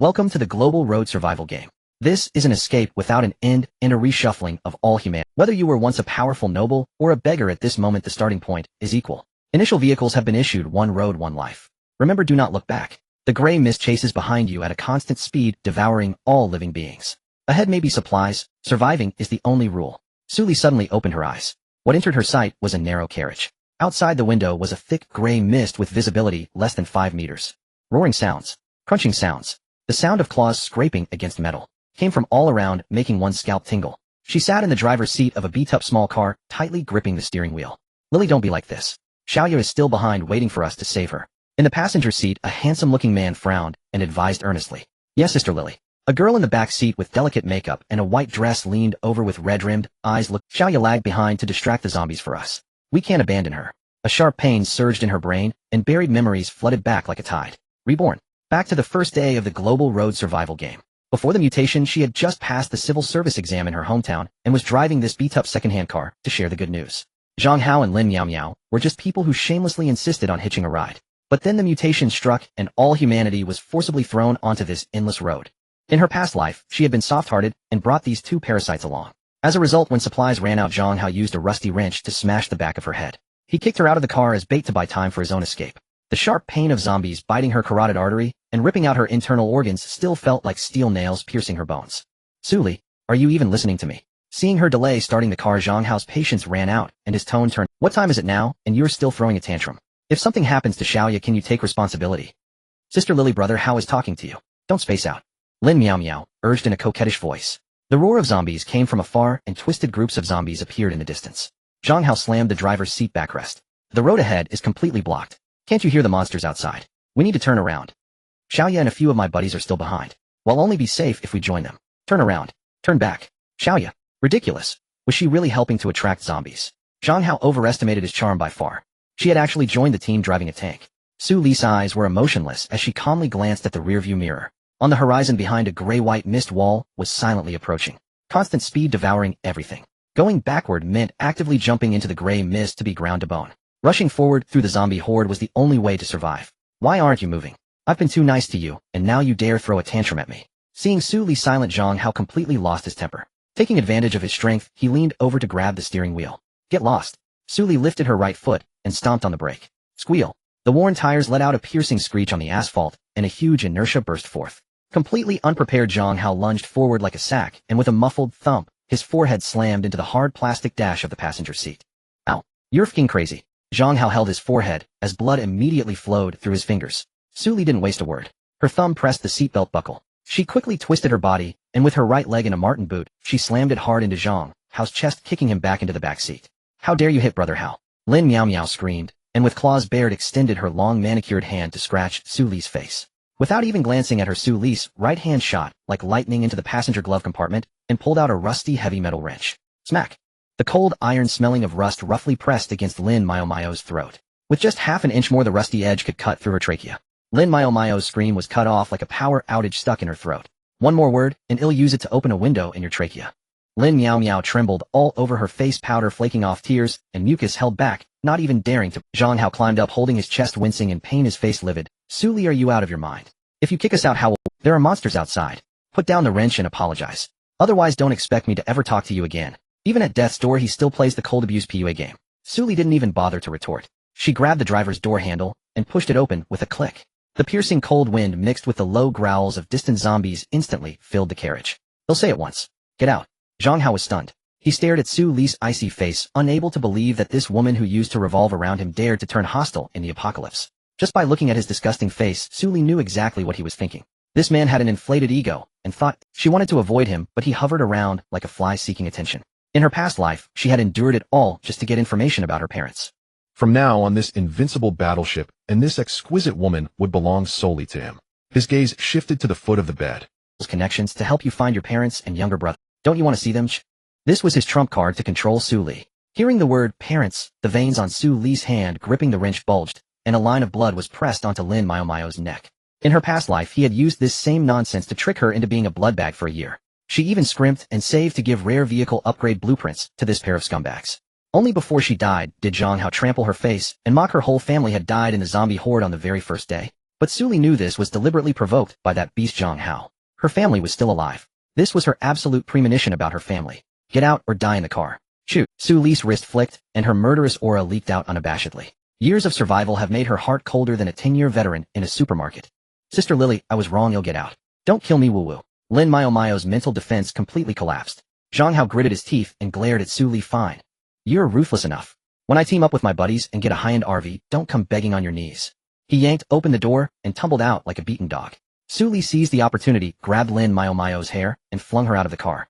Welcome to the global road survival game. This is an escape without an end and a reshuffling of all humanity. Whether you were once a powerful noble or a beggar at this moment, the starting point is equal. Initial vehicles have been issued: one road, one life. Remember, do not look back. The gray mist chases behind you at a constant speed, devouring all living beings. Ahead may be supplies. Surviving is the only rule. Suli suddenly opened her eyes. What entered her sight was a narrow carriage. Outside the window was a thick gray mist with visibility less than 5 meters. Roaring sounds. Crunching sounds. The sound of claws scraping against metal came from all around, making one's scalp tingle. She sat in the driver's seat of a beat-up small car, tightly gripping the steering wheel. Lily, don't be like this. Xiaoya is still behind, waiting for us to save her. In the passenger seat, a handsome-looking man frowned and advised earnestly. Yes, Sister Lily. A girl in the back seat with delicate makeup and a white dress leaned over with red-rimmed eyes. Xiaoya lagged behind to distract the zombies for us. We can't abandon her. A sharp pain surged in her brain, and buried memories flooded back like a tide. Reborn. Back to the first day of the global road survival game. Before the mutation, she had just passed the civil service exam in her hometown and was driving this beat-up second-hand car to share the good news. Zhang Hao and Lin Miao Miao were just people who shamelessly insisted on hitching a ride. But then the mutation struck and all humanity was forcibly thrown onto this endless road. In her past life, she had been soft-hearted and brought these two parasites along. As a result, when supplies ran out, Zhang Hao used a rusty wrench to smash the back of her head. He kicked her out of the car as bait to buy time for his own escape. The sharp pain of zombies biting her carotid artery and ripping out her internal organs still felt like steel nails piercing her bones. Suli, are you even listening to me? Seeing her delay starting the car, Zhang Hao's patience ran out and his tone turned. What time is it now, and you're still throwing a tantrum? If something happens to Xiaoya, can you take responsibility? Sister Lily, brother Hao is talking to you. Don't space out. Lin Miao Miao urged in a coquettish voice. The roar of zombies came from afar and twisted groups of zombies appeared in the distance. Zhang Hao slammed the driver's seat backrest. The road ahead is completely blocked. Can't you hear the monsters outside? We need to turn around. Xiaoya and a few of my buddies are still behind. We'll only be safe if we join them. Turn around. Turn back. Xiaoya. Ridiculous. Was she really helping to attract zombies? Zhang Hao overestimated his charm by far. She had actually joined the team driving a tank. Su Li's eyes were emotionless as she calmly glanced at the rearview mirror. On the horizon behind a gray-white mist wall was silently approaching. Constant speed devouring everything. Going backward meant actively jumping into the gray mist to be ground to bone. Rushing forward through the zombie horde was the only way to survive. Why aren't you moving? I've been too nice to you, and now you dare throw a tantrum at me. Seeing Su Li silent, Zhang Hao completely lost his temper. Taking advantage of his strength, he leaned over to grab the steering wheel. Get lost. Su Li lifted her right foot and stomped on the brake. Squeal. The worn tires let out a piercing screech on the asphalt, and a huge inertia burst forth. Completely unprepared, Zhang Hao lunged forward like a sack, and with a muffled thump, his forehead slammed into the hard plastic dash of the passenger seat. Ow. You're f***ing crazy. Zhang Hao held his forehead, as blood immediately flowed through his fingers. Su Li didn't waste a word. Her thumb pressed the seatbelt buckle. She quickly twisted her body, and with her right leg in a Martin boot, she slammed it hard into Zhang Hao's chest, kicking him back into the back seat. How dare you hit brother Hao? Lin Miao Miao screamed, and with claws bared extended her long manicured hand to scratch Su Li's face. Without even glancing at her, Su Li's right hand shot like lightning into the passenger glove compartment and pulled out a rusty heavy metal wrench. Smack! The cold iron smelling of rust roughly pressed against Lin Miao Miao's throat. With just half an inch more, the rusty edge could cut through her trachea. Lin Miao Miao's scream was cut off like a power outage stuck in her throat. One more word, and I'll use it to open a window in your trachea. Lin Miao Miao trembled all over her face, powder flaking off, tears and mucus held back, not even daring to. Zhang Hao climbed up, holding his chest, wincing in pain, his face livid. Su Li, are you out of your mind? If you kick us out, how? There are monsters outside. Put down the wrench and apologize. Otherwise, don't expect me to ever talk to you again. Even at death's door, he still plays the cold abuse PUA game. Su Li didn't even bother to retort. She grabbed the driver's door handle and pushed it open with a click. The piercing cold wind mixed with the low growls of distant zombies instantly filled the carriage. They'll say it once. Get out. Zhang Hao was stunned. He stared at Su Li's icy face, unable to believe that this woman who used to revolve around him dared to turn hostile in the apocalypse. Just by looking at his disgusting face, Su Li knew exactly what he was thinking. This man had an inflated ego, and thought she wanted to avoid him, but he hovered around like a fly seeking attention. In her past life, she had endured it all just to get information about her parents. From now on, this invincible battleship and this exquisite woman would belong solely to him. His gaze shifted to the foot of the bed. Connections to help you find your parents and younger brother. Don't you want to see them? This was his trump card to control Su Li. Hearing the word parents, the veins on Su Li's hand gripping the wrench bulged, and a line of blood was pressed onto Lin Miao Miao's neck. In her past life, he had used this same nonsense to trick her into being a bloodbag for a year. She even scrimped and saved to give rare vehicle upgrade blueprints to this pair of scumbags. Only before she died did Zhang Hao trample her face and mock her whole family had died in the zombie horde on the very first day. But Suli knew this was deliberately provoked by that beast Zhang Hao. Her family was still alive. This was her absolute premonition about her family. Get out or die in the car. Shoot. Suli's wrist flicked, and her murderous aura leaked out unabashedly. Years of survival have made her heart colder than a 10-year veteran in a supermarket. Sister Lily, I was wrong, you'll get out. Don't kill me, woo-woo. Lin Mao's mental defense completely collapsed. Zhang Hao gritted his teeth and glared at Suli. Fine. You're ruthless enough. When I team up with my buddies and get a high-end RV, don't come begging on your knees. He yanked open the door and tumbled out like a beaten dog. Suli seized the opportunity, grabbed Lin Mao's hair, and flung her out of the car.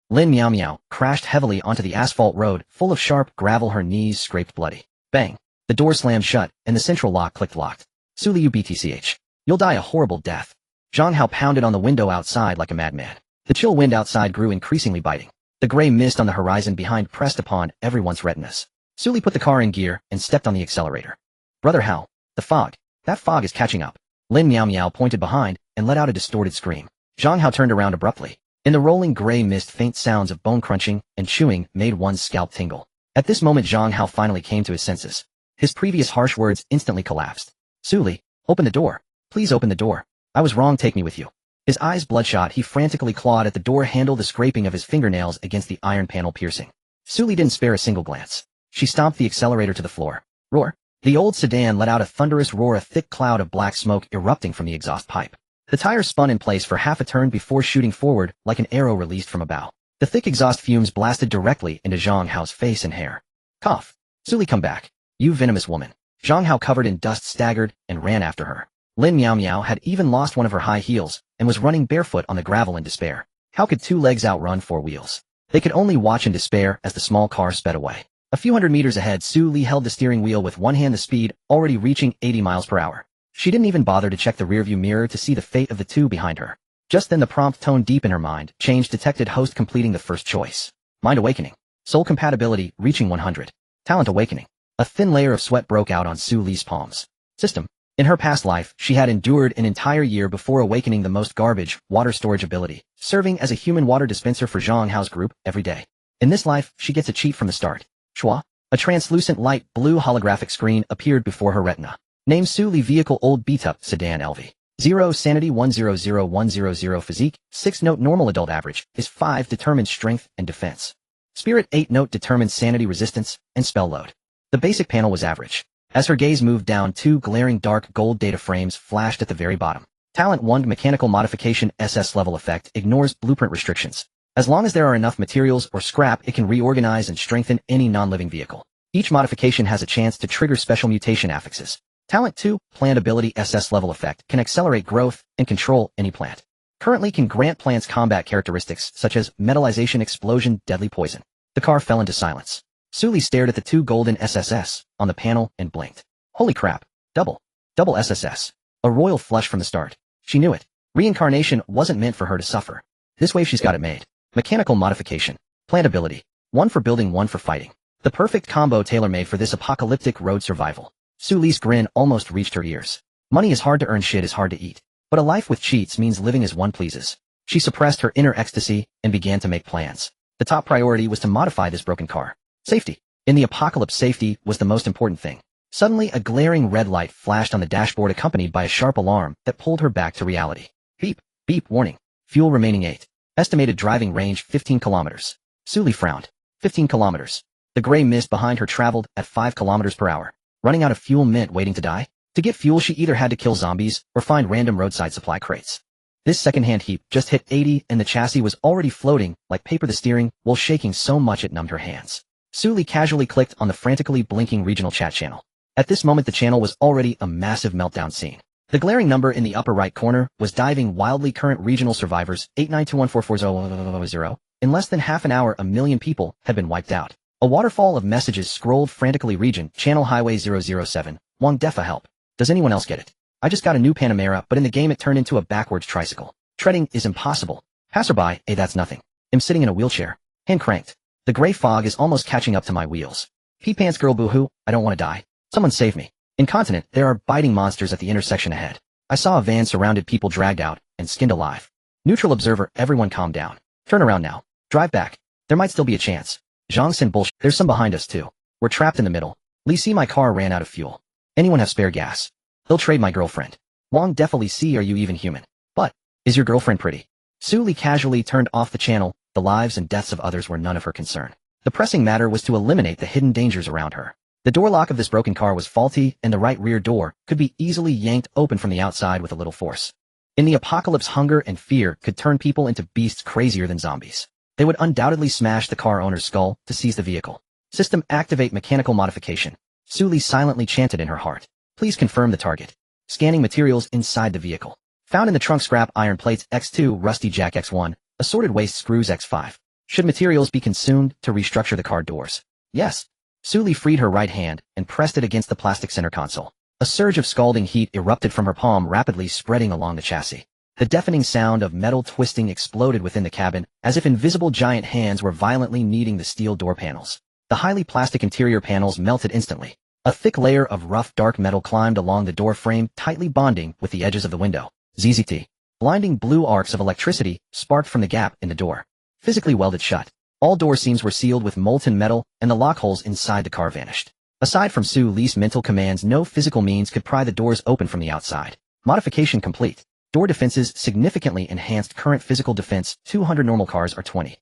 Lin Miao crashed heavily onto the asphalt road, full of sharp gravel, her knees scraped bloody. Bang. The door slammed shut, and the central lock clicked locked. Suli, you BTCH. You'll die a horrible death. Zhang Hao pounded on the window outside like a madman. The chill wind outside grew increasingly biting. The gray mist on the horizon behind pressed upon everyone's retinas. Suli put the car in gear and stepped on the accelerator. Brother Hao, the fog. That fog is catching up. Lin Miao pointed behind and let out a distorted scream. Zhang Hao turned around abruptly. In the rolling gray mist, faint sounds of bone crunching and chewing made one's scalp tingle. At this moment, Zhang Hao finally came to his senses. His previous harsh words instantly collapsed. Suli, open the door. Please open the door. I was wrong, take me with you. His eyes bloodshot, he frantically clawed at the door handle, the scraping of his fingernails against the iron panel piercing. Suli didn't spare a single glance. She stomped the accelerator to the floor. Roar. The old sedan let out a thunderous roar, a thick cloud of black smoke erupting from the exhaust pipe. The tires spun in place for half a turn before shooting forward like an arrow released from a bow. The thick exhaust fumes blasted directly into Zhang Hao's face and hair. Cough. Suli, come back. You venomous woman. Zhang Hao, covered in dust, staggered and ran after her. Lin Miao had even lost one of her high heels and was running barefoot on the gravel in despair. How could two legs outrun four wheels? They could only watch in despair as the small car sped away. A few hundred meters ahead, Suli held the steering wheel with one hand, the speed already reaching 80 miles per hour. She didn't even bother to check the rearview mirror to see the fate of the two behind her. Just then the prompt tone deep in her mind changed, detected host completing the first choice. Mind awakening. Soul compatibility reaching 100. Talent awakening. A thin layer of sweat broke out on Suli's palms. System. In her past life, she had endured an entire year before awakening the most garbage, water storage ability, serving as a human water dispenser for Zhang Hao's group every day. In this life, she gets a cheat from the start. Schwa. A translucent light blue holographic screen appeared before her retina. Name Suli, vehicle old beat-up sedan LV. 0 sanity 100100 physique, 6 note normal, adult average, is 5 determined strength and defense. Spirit 8 note determined sanity resistance and spell load. The basic panel was average. As her gaze moved down, two glaring dark gold data frames flashed at the very bottom. Talent 1 mechanical modification SS level effect ignores blueprint restrictions. As long as there are enough materials or scrap, it can reorganize and strengthen any non-living vehicle. Each modification has a chance to trigger special mutation affixes. Talent 2, plant ability SS level effect, can accelerate growth and control any plant. Currently can grant plants combat characteristics such as metallization, explosion, deadly poison. The car fell into silence. Suli stared at the two golden SSS on the panel and blinked. Holy crap. Double SSS. A royal flush from the start. She knew it. Reincarnation wasn't meant for her to suffer. This way she's got it made. Mechanical modification. Plant ability. 1 for building, 1 for fighting. The perfect combo tailor-made for this apocalyptic road survival. Suli's grin almost reached her ears. Money is hard to earn, shit is hard to eat. But a life with cheats means living as one pleases. She suppressed her inner ecstasy and began to make plans. The top priority was to modify this broken car. Safety. In the apocalypse, safety was the most important thing. Suddenly, a glaring red light flashed on the dashboard, accompanied by a sharp alarm that pulled her back to reality. Beep, beep, warning. Fuel remaining 8. Estimated driving range 15 kilometers. Suli frowned. 15 kilometers. The gray mist behind her traveled at 5 kilometers per hour. Running out of fuel meant waiting to die? To get fuel, she either had to kill zombies or find random roadside supply crates. This secondhand heap just hit 80 and the chassis was already floating like paper, the steering while shaking so much it numbed her hands. Suli casually clicked on the frantically blinking regional chat channel. At this moment, the channel was already a massive meltdown scene. The glaring number in the upper right corner was diving wildly. Current regional survivors 8921440. In less than half an hour, 1 million people had been wiped out. A waterfall of messages scrolled frantically. Region, channel highway 007, Wang Defa help. Does anyone else get it? I just got a new Panamera, but in the game it turned into a backwards tricycle. Treading is impossible. Passerby, hey, that's nothing. I'm sitting in a wheelchair. Hand cranked. The gray fog is almost catching up to my wheels. Pee pants girl, boohoo, I don't want to die. Someone save me. Incontinent, there are biting monsters at the intersection ahead. I saw a van surrounded, people dragged out and skinned alive. Neutral observer, everyone calm down. Turn around now. Drive back. There might still be a chance. Zhang Sin bullshit. There's some behind us too. We're trapped in the middle. Lee, see, my car ran out of fuel. Anyone have spare gas? They'll trade my girlfriend. Wong definitely see, are you even human? But, is your girlfriend pretty? Su Li casually turned off the channel. The lives and deaths of others were none of her concern. The pressing matter was to eliminate the hidden dangers around her. The door lock of this broken car was faulty, and the right rear door could be easily yanked open from the outside with a little force. In the apocalypse, hunger and fear could turn people into beasts crazier than zombies. They would undoubtedly smash the car owner's skull to seize the vehicle. System activate mechanical modification. Su Li silently chanted in her heart. Please confirm the target. Scanning materials inside the vehicle. Found in the trunk scrap iron plates X2, rusty jack X1, assorted waste screws X5. Should materials be consumed to restructure the car doors? Yes. Su Li freed her right hand and pressed it against the plastic center console. A surge of scalding heat erupted from her palm, rapidly spreading along the chassis. The deafening sound of metal twisting exploded within the cabin, as if invisible giant hands were violently kneading the steel door panels. The highly plastic interior panels melted instantly. A thick layer of rough dark metal climbed along the door frame, tightly bonding with the edges of the window. ZZT. Blinding blue arcs of electricity sparked from the gap in the door. Physically welded shut. All door seams were sealed with molten metal, and the lock holes inside the car vanished. Aside from Su Li's mental commands, no physical means could pry the doors open from the outside. Modification complete. Door defenses significantly enhanced. Current physical defense, 200. Normal cars are 20.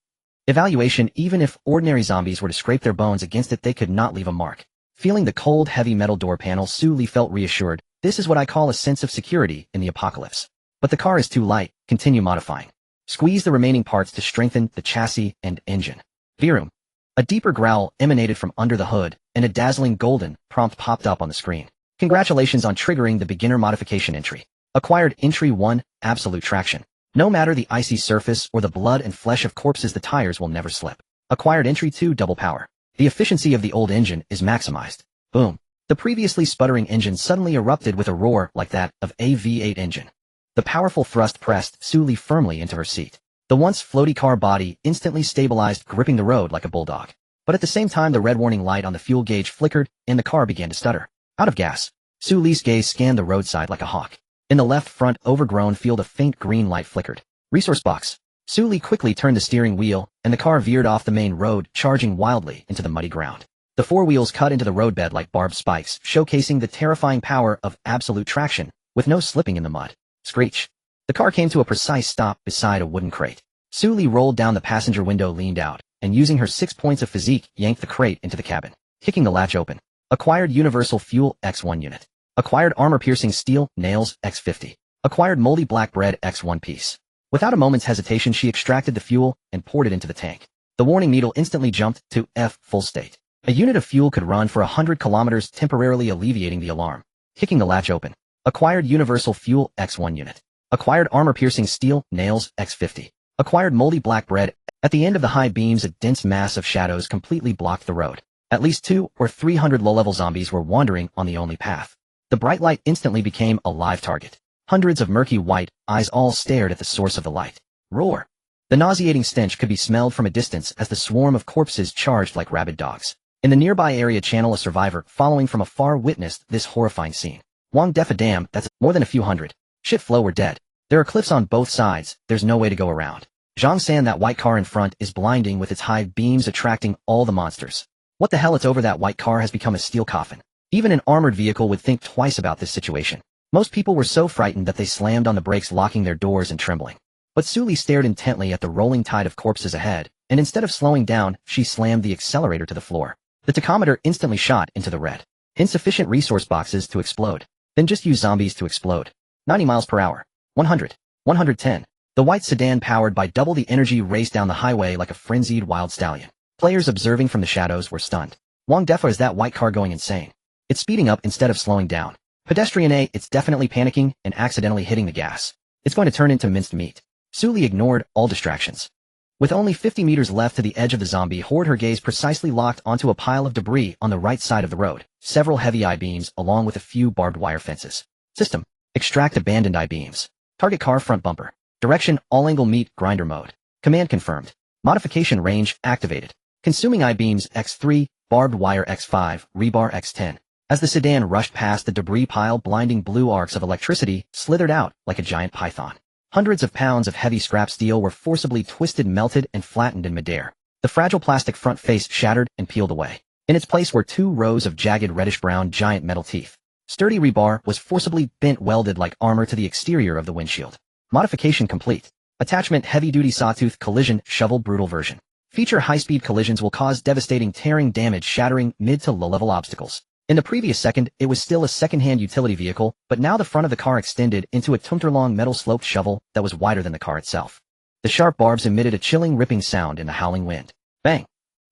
Evaluation. Even if ordinary zombies were to scrape their bones against it, they could not leave a mark. Feeling the cold, heavy metal door panel, Su Li felt reassured. This is what I call a sense of security in the apocalypse. But the car is too light. Continue modifying. Squeeze the remaining parts to strengthen the chassis and engine. Virum. A deeper growl emanated from under the hood, and a dazzling golden prompt popped up on the screen. Congratulations on triggering the beginner modification entry. Acquired entry 1, absolute traction. No matter the icy surface or the blood and flesh of corpses, the tires will never slip. Acquired entry 2, double power. The efficiency of the old engine is maximized. Boom. The previously sputtering engine suddenly erupted with a roar like that of a V8 engine. The powerful thrust pressed Su Li firmly into her seat. The once floaty car body instantly stabilized, gripping the road like a bulldog. But at the same time, the red warning light on the fuel gauge flickered, and the car began to stutter. Out of gas. Su Li's gaze scanned the roadside like a hawk. In the left front overgrown field, a faint green light flickered. Resource box. Su Li quickly turned the steering wheel, and the car veered off the main road, charging wildly into the muddy ground. The four wheels cut into the roadbed like barbed spikes, showcasing the terrifying power of absolute traction, with no slipping in the mud. Screech. The car came to a precise stop beside a wooden crate. Su Li rolled down the passenger window, leaned out, and using her 6 points of physique, yanked the crate into the cabin, kicking the latch open. Acquired universal fuel X1 unit. Acquired armor-piercing steel nails X50. Acquired moldy black bread X1 piece. Without a moment's hesitation, she extracted the fuel and poured it into the tank. The warning needle instantly jumped to F full state. A unit of fuel could run for 100 kilometers, temporarily alleviating the alarm. Kicking the latch open. Acquired universal fuel X1 unit. Acquired armor-piercing steel nails X50. Acquired moldy black bread. At the end of the high beams, a dense mass of shadows completely blocked the road. At least 200 or 300 low-level zombies were wandering on the only path. The bright light instantly became a live target. Hundreds of murky white eyes all stared at the source of the light. Roar. The nauseating stench could be smelled from a distance as the swarm of corpses charged like rabid dogs. In the nearby area channel, a survivor following from afar witnessed this horrifying scene. Wong defa damn, that's more than a few hundred. Shit flow, we're dead. There are cliffs on both sides, there's no way to go around. Zhang San, that white car in front is blinding with its high beams, attracting all the monsters. What the hell, it's over. That white car has become a steel coffin. Even an armored vehicle would think twice about this situation. Most people were so frightened that they slammed on the brakes, locking their doors and trembling. But Su Li stared intently at the rolling tide of corpses ahead, and instead of slowing down, she slammed the accelerator to the floor. The tachometer instantly shot into the red. Insufficient resource boxes to explode. Then just use zombies to explode. 90 miles per hour. 100. 110. The white sedan, powered by double the energy, raced down the highway like a frenzied wild stallion. Players observing from the shadows were stunned. Wong defa, is that white car going insane? It's speeding up instead of slowing down. Pedestrian A, it's definitely panicking and accidentally hitting the gas. It's going to turn into minced meat. Su Li ignored all distractions. With only 50 meters left to the edge of the zombie horde, her gaze precisely locked onto a pile of debris on the right side of the road. Several heavy I-beams along with a few barbed wire fences. System. Extract abandoned I-beams. Target car front bumper. Direction, all-angle meat grinder mode. Command confirmed. Modification range activated. Consuming I-beams X3, barbed wire X5, rebar X10. As the sedan rushed past the debris pile, blinding blue arcs of electricity slithered out like a giant python. Hundreds of pounds of heavy scrap steel were forcibly twisted, melted, and flattened in midair. The fragile plastic front face shattered and peeled away. In its place were 2 rows of jagged reddish-brown giant metal teeth. Sturdy rebar was forcibly bent-welded like armor to the exterior of the windshield. Modification complete. Attachment heavy-duty sawtooth collision shovel brutal version. Feature high-speed collisions will cause devastating tearing damage shattering mid to low-level obstacles. In the previous second, it was still a second-hand utility vehicle, but now the front of the car extended into a tumter-long metal-sloped shovel that was wider than the car itself. The sharp barbs emitted a chilling ripping sound in the howling wind. Bang!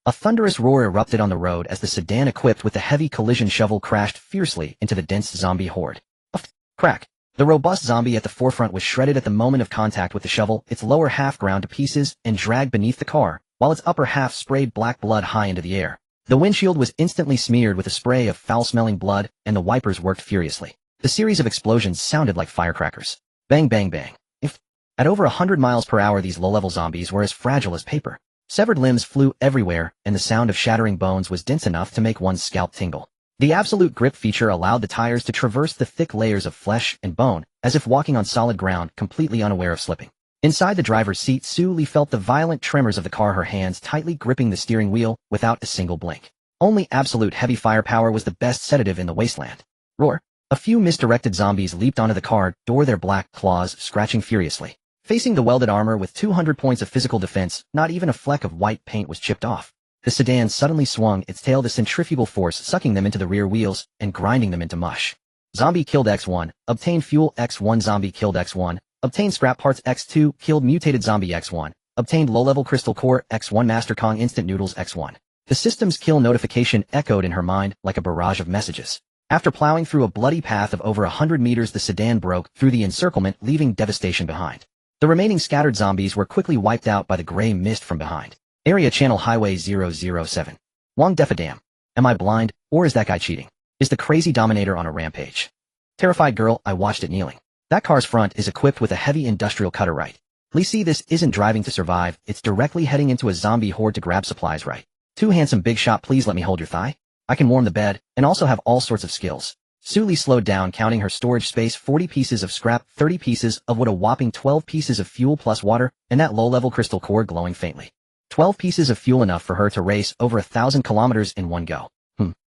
A thunderous roar erupted on the road as the sedan equipped with the heavy collision shovel crashed fiercely into the dense zombie horde. Crack! The robust zombie at the forefront was shredded at the moment of contact with the shovel, its lower half ground to pieces and dragged beneath the car, while its upper half sprayed black blood high into the air. The windshield was instantly smeared with a spray of foul-smelling blood, and the wipers worked furiously. The series of explosions sounded like firecrackers. Bang bang bang. At over 100 miles per hour, these low-level zombies were as fragile as paper. Severed limbs flew everywhere, and the sound of shattering bones was dense enough to make one's scalp tingle. The absolute grip feature allowed the tires to traverse the thick layers of flesh and bone, as if walking on solid ground, completely unaware of slipping. Inside the driver's seat, Sue Lee felt the violent tremors of the car, her hands tightly gripping the steering wheel without a single blink. Only absolute heavy firepower was the best sedative in the wasteland. Roar! A few misdirected zombies leaped onto the car door, their black claws scratching furiously. Facing the welded armor with 200 points of physical defense, not even a fleck of white paint was chipped off. The sedan suddenly swung its tail, the centrifugal force sucking them into the rear wheels and grinding them into mush. Zombie killed X1, obtained fuel X1. Zombie killed X1, obtained scrap parts X2, killed mutated zombie X1, obtained low-level crystal core X1, Master Kong instant noodles X1. The system's kill notification echoed in her mind like a barrage of messages. After plowing through a bloody path of over 100 meters, the sedan broke through the encirclement, leaving devastation behind. The remaining scattered zombies were quickly wiped out by the gray mist from behind. Area Channel Highway 007. Wong Defadam. Am I blind, or is that guy cheating? Is the crazy Dominator on a rampage? Terrified girl, I watched it kneeling. That car's front is equipped with a heavy industrial cutter, right? Please see, this isn't driving to survive, it's directly heading into a zombie horde to grab supplies, right? Too handsome, big shot, please let me hold your thigh. I can warm the bed, and also have all sorts of skills. Sue Lee slowed down, counting her storage space: 40 pieces of scrap, 30 pieces of wood, a whopping 12 pieces of fuel plus water, and that low-level crystal core glowing faintly. 12 pieces of fuel, enough for her to race over 1,000 kilometers in one go.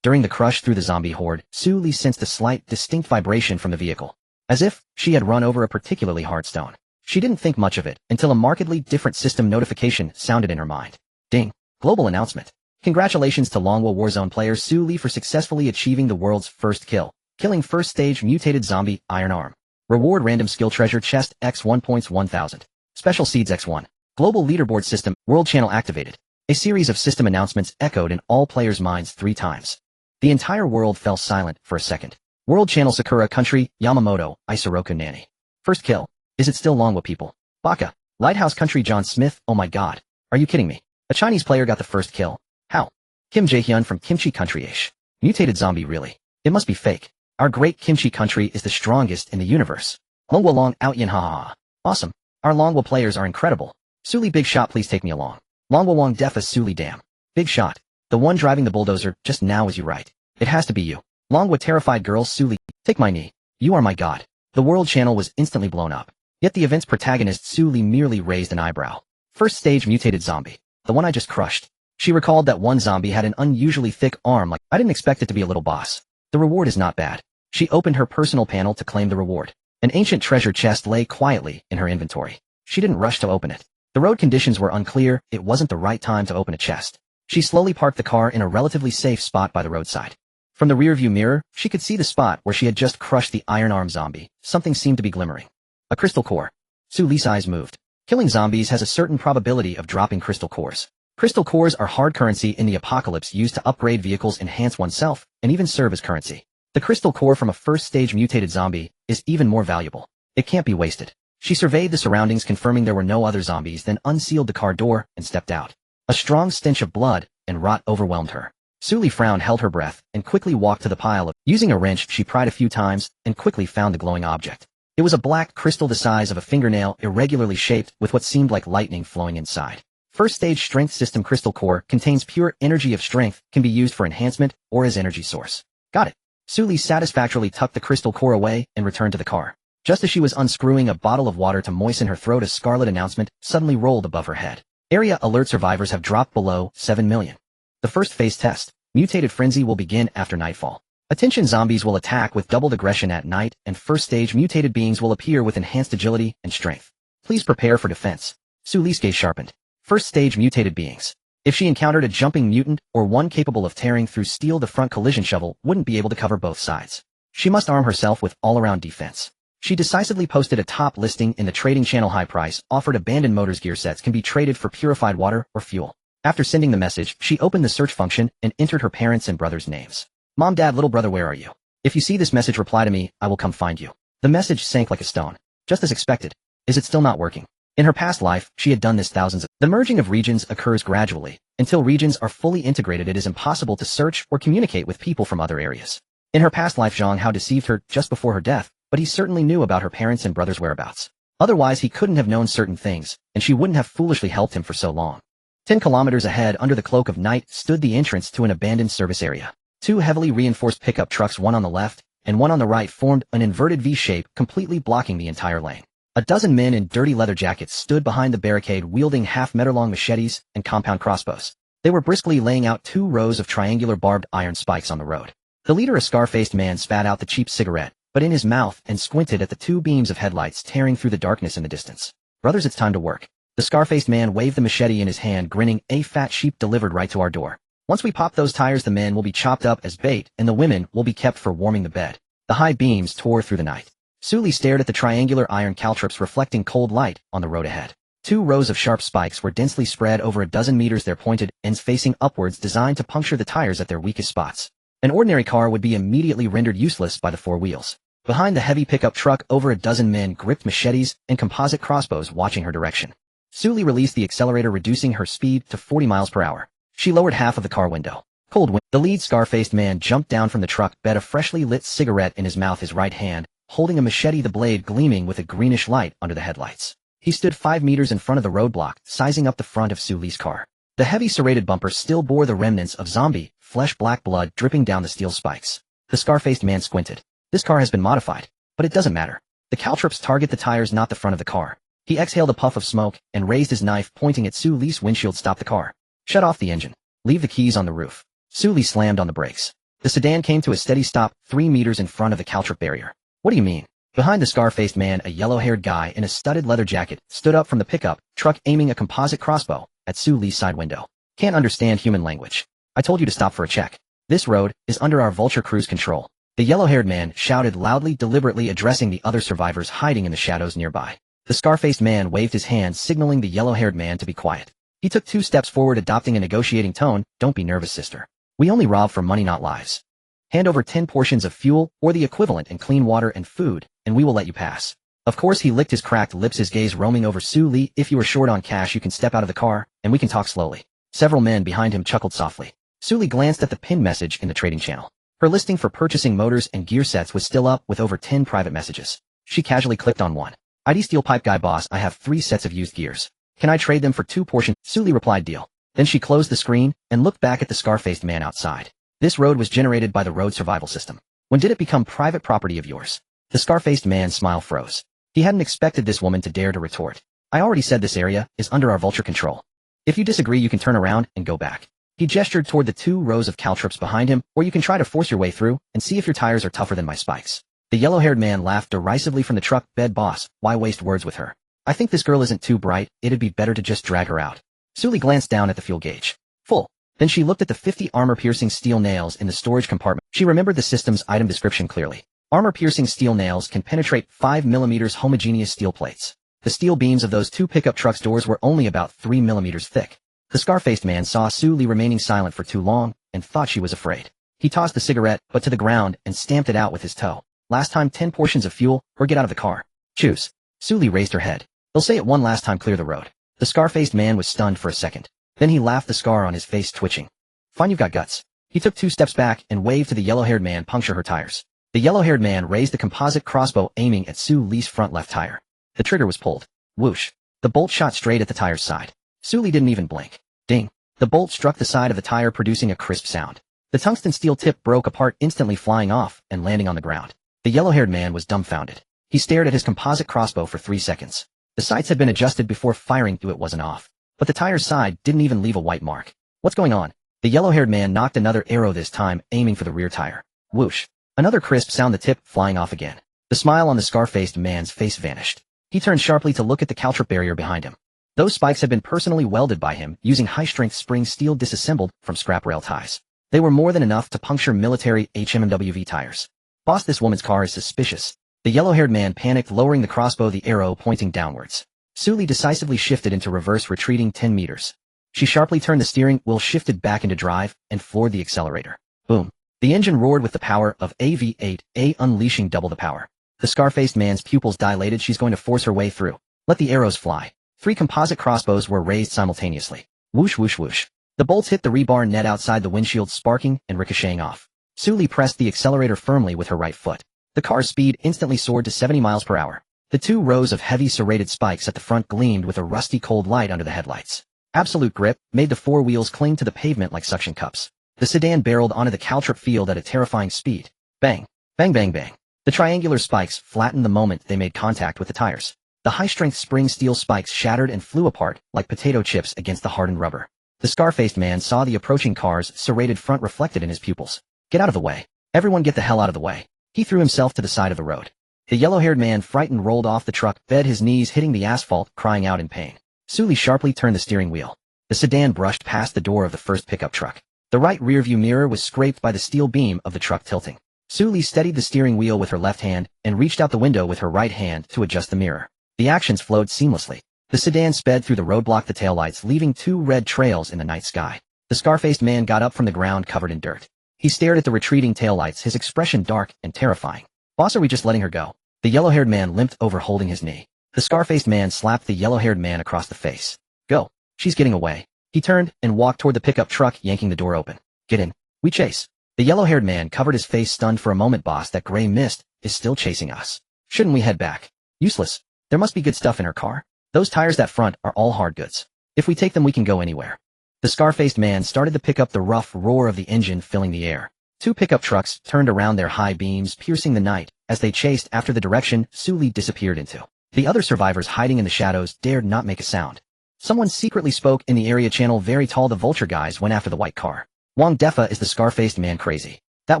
During the crush through the zombie horde, Sue Lee sensed a slight, distinct vibration from the vehicle. As if she had run over a particularly hard stone. She didn't think much of it until a markedly different system notification sounded in her mind. Ding. Global announcement. Congratulations to Longwall Warzone player Sue Lee for successfully achieving the world's first kill, killing first stage mutated zombie Iron Arm. Reward: random skill treasure chest X1 points 1000. Special seeds X1. Global leaderboard system, world channel activated. A series of system announcements echoed in all players' minds 3 times. The entire world fell silent for a second. World channel Sakura country, Yamamoto, Isoroku Nani. First kill. Is it still Longwa people? Baka. Lighthouse country John Smith, oh my god. Are you kidding me? A Chinese player got the first kill. How? Kim Jaehyun from Kimchi country-ish. Mutated zombie, really? It must be fake. Our great Kimchi country is the strongest in the universe. Longwa Long out yin, ha ha ha. Awesome. Our Longwa players are incredible. Suli, big shot, please take me along. Longwa Wong Defa Suli, damn. Big shot. The one driving the bulldozer just now was you, right? It has to be you. Longwa terrified girl Suli, take my knee. You are my god. The world channel was instantly blown up. Yet the event's protagonist Suli merely raised an eyebrow. First stage mutated zombie. The one I just crushed. She recalled that one zombie had an unusually thick arm, like I didn't expect it to be a little boss. The reward is not bad. She opened her personal panel to claim the reward. An ancient treasure chest lay quietly in her inventory. She didn't rush to open it. The road conditions were unclear, it wasn't the right time to open a chest. She slowly parked the car in a relatively safe spot by the roadside. From the rearview mirror, she could see the spot where she had just crushed the Iron Arm zombie. Something seemed to be glimmering. A crystal core. Sue Lee's eyes moved. Killing zombies has a certain probability of dropping crystal cores. Crystal cores are hard currency in the apocalypse, used to upgrade vehicles, enhance oneself, and even serve as currency. The crystal core from a first-stage mutated zombie is even more valuable. It can't be wasted. She surveyed the surroundings, confirming there were no other zombies, then unsealed the car door and stepped out. A strong stench of blood and rot overwhelmed her. Suli frowned, held her breath, and quickly walked to the pile of. Using a wrench, she pried a few times and quickly found the glowing object. It was a black crystal the size of a fingernail, irregularly shaped, with what seemed like lightning flowing inside. First-stage strength system crystal core contains pure energy of strength, can be used for enhancement or as energy source. Got it. Suli satisfactorily tucked the crystal core away and returned to the car. Just as she was unscrewing a bottle of water to moisten her throat, a scarlet announcement suddenly rolled above her head. Area alert: survivors have dropped below 7 million. The first phase test, Mutated Frenzy, will begin after nightfall. Attention, zombies will attack with doubled aggression at night, and first-stage mutated beings will appear with enhanced agility and strength. Please prepare for defense. Suli's gaze sharpened. First-stage mutated beings. If she encountered a jumping mutant or one capable of tearing through steel, the front collision shovel wouldn't be able to cover both sides. She must arm herself with all-around defense. She decisively posted a top listing in the trading channel. High price offered. Abandoned motors gear sets can be traded for purified water or fuel. After sending the message, she opened the search function and entered her parents' and brother's names. Mom, Dad, little brother, where are you? If you see this message, reply to me, I will come find you. The message sank like a stone. Just as expected. Is it still not working? In her past life, she had done this thousands of. The merging of regions occurs gradually. Until regions are fully integrated, it is impossible to search or communicate with people from other areas. In her past life, Zhang Hao deceived her just before her death, but he certainly knew about her parents' and brother's whereabouts. Otherwise, he couldn't have known certain things, and she wouldn't have foolishly helped him for so long. 10 kilometers ahead, under the cloak of night, stood the entrance to an abandoned service area. 2 heavily reinforced pickup trucks, one on the left and one on the right, formed an inverted V shape, completely blocking the entire lane. A dozen men in dirty leather jackets stood behind the barricade, wielding half-meter-long machetes and compound crossbows. They were briskly laying out 2 rows of triangular barbed iron spikes on the road. The leader, a scar-faced man, spat out the cheap cigarette, but in his mouth, and squinted at the 2 beams of headlights tearing through the darkness in the distance. Brothers, it's time to work. The scar-faced man waved the machete in his hand, grinning. A fat sheep delivered right to our door. Once we pop those tires, the men will be chopped up as bait, and the women will be kept for warming the bed. The high beams tore through the night. Suli stared at the triangular iron caltrops reflecting cold light on the road ahead. 2 rows of sharp spikes were densely spread over a dozen meters, their pointed ends facing upwards, designed to puncture the tires at their weakest spots. An ordinary car would be immediately rendered useless by the 4 wheels. Behind the heavy pickup truck, over a dozen men gripped machetes and composite crossbows, watching her direction. Suli released the accelerator, reducing her speed to 40 miles per hour. She lowered half of the car window. Cold wind. The lead scar-faced man jumped down from the truck, bed a freshly lit cigarette in his mouth, his right hand holding a machete, the blade gleaming with a greenish light under the headlights. He stood 5 meters in front of the roadblock, sizing up the front of Suli's car. The heavy serrated bumper still bore the remnants of zombie, flesh-black blood dripping down the steel spikes. The scar-faced man squinted. This car has been modified, but it doesn't matter. The caltrops target the tires, not the front of the car. He exhaled a puff of smoke and raised his knife, pointing at Suli's windshield. Stop the car. Shut off the engine. Leave the keys on the roof. Suli slammed on the brakes. The sedan came to a steady stop 3 meters in front of the caltrop barrier. What do you mean? Behind the scar-faced man, a yellow-haired guy in a studded leather jacket stood up from the pickup truck, aiming a composite crossbow at Suli's side window. Can't understand human language. I told you to stop for a check. This road is under our Vulture cruise control. The yellow-haired man shouted loudly, deliberately addressing the other survivors hiding in the shadows nearby. The scar-faced man waved his hand, signaling the yellow-haired man to be quiet. He took 2 steps forward, adopting a negotiating tone. Don't be nervous, sister. We only rob for money, not lives. Hand over 10 portions of fuel, or the equivalent, in clean water and food, and we will let you pass. Of course, he licked his cracked lips, his gaze roaming over Suli. If you are short on cash, you can step out of the car, and we can talk slowly. Several men behind him chuckled softly. Suli glanced at the pinned message in the trading channel. Her listing for purchasing motors and gear sets was still up, with over 10 private messages. She casually clicked on one. ID Steel Pipe Guy Boss, I have 3 sets of used gears. Can I trade them for 2 portions? Suli replied, deal. Then she closed the screen and looked back at the scar-faced man outside. This road was generated by the road survival system. When did it become private property of yours? The scar-faced man's smile froze. He hadn't expected this woman to dare to retort. I already said this area is under our Vulture control. If you disagree, you can turn around and go back. He gestured toward the 2 rows of caltrops behind him, or you can try to force your way through and see if your tires are tougher than my spikes. The yellow-haired man laughed derisively from the truck bed. Boss, why waste words with her? I think this girl isn't too bright. It'd be better to just drag her out. Suli glanced down at the fuel gauge. Full. Then she looked at the 50 armor-piercing steel nails in the storage compartment. She remembered the system's item description clearly. Armor-piercing steel nails can penetrate 5 mm homogeneous steel plates. The steel beams of those 2 pickup trucks' doors were only about 3 mm thick. The scar-faced man saw Suli remaining silent for too long and thought she was afraid. He tossed the cigarette, but to the ground, and stamped it out with his toe. Last time, 10 portions of fuel, or get out of the car. Choose. Suli raised her head. They'll say it one last time, clear the road. The scar-faced man was stunned for a second. Then he laughed, the scar on his face twitching. Fine, you've got guts. He took 2 steps back and waved to the yellow-haired man, puncture her tires. The yellow-haired man raised the composite crossbow, aiming at Suli's front left tire. The trigger was pulled. Whoosh. The bolt shot straight at the tire's side. Suli didn't even blink. Ding. The bolt struck the side of the tire, producing a crisp sound. The tungsten steel tip broke apart, instantly flying off and landing on the ground. The yellow-haired man was dumbfounded. He stared at his composite crossbow for 3 seconds. The sights had been adjusted before firing, it wasn't off. But the tire's side didn't even leave a white mark. What's going on? The yellow-haired man knocked another arrow, this time aiming for the rear tire. Whoosh. Another crisp sound, the tip flying off again. The smile on the scar-faced man's face vanished. He turned sharply to look at the caltrip barrier behind him. Those spikes had been personally welded by him using high-strength spring steel disassembled from scrap rail ties. They were more than enough to puncture military HMWV tires. Boss, this woman's car is suspicious. The yellow-haired man panicked, lowering the crossbow, the arrow pointing downwards. Sully decisively shifted into reverse, retreating 10 meters. She sharply turned the steering wheel, shifted back into drive, and floored the accelerator. Boom. The engine roared with the power of AV8A, unleashing double the power. The scar-faced man's pupils dilated. She's going to force her way through. Let the arrows fly. 3 composite crossbows were raised simultaneously. Whoosh, whoosh, whoosh. The bolts hit the rebar net outside the windshield, sparking and ricocheting off. Sully pressed the accelerator firmly with her right foot. The car's speed instantly soared to 70 miles per hour. The 2 rows of heavy serrated spikes at the front gleamed with a rusty cold light under the headlights. Absolute grip made the 4 wheels cling to the pavement like suction cups. The sedan barreled onto the caltrip field at a terrifying speed. Bang, bang, bang, bang. The triangular spikes flattened the moment they made contact with the tires. The high-strength spring steel spikes shattered and flew apart like potato chips against the hardened rubber. The scar-faced man saw the approaching car's serrated front reflected in his pupils. Get out of the way. Everyone get the hell out of the way. He threw himself to the side of the road. The yellow-haired man, frightened, rolled off the truck, bed, his knees hitting the asphalt, crying out in pain. Sully sharply turned the steering wheel. The sedan brushed past the door of the first pickup truck. The right rearview mirror was scraped by the steel beam of the truck tilting. Sully steadied the steering wheel with her left hand and reached out the window with her right hand to adjust the mirror. The actions flowed seamlessly. The sedan sped through the roadblock, the taillights leaving 2 red trails in the night sky. The scar-faced man got up from the ground covered in dirt. He stared at the retreating taillights, his expression dark and terrifying. Boss, are we just letting her go? The yellow-haired man limped over, holding his knee. The scar-faced man slapped the yellow-haired man across the face. Go. She's getting away. He turned and walked toward the pickup truck, yanking the door open. Get in. We chase. The yellow-haired man covered his face, stunned for a moment. Boss, that gray mist is still chasing us. Shouldn't we head back? Useless. There must be good stuff in her car. Those tires that front are all hard goods. If we take them, we can go anywhere. The scar-faced man started to pick up, the rough roar of the engine filling the air. 2 pickup trucks turned around, their high beams piercing the night as they chased after the direction Sully disappeared into. The other survivors, hiding in the shadows, dared not make a sound. Someone secretly spoke in the area channel. Very tall, the vulture guys went after the white car. Wong Defa, is the scar-faced man crazy? That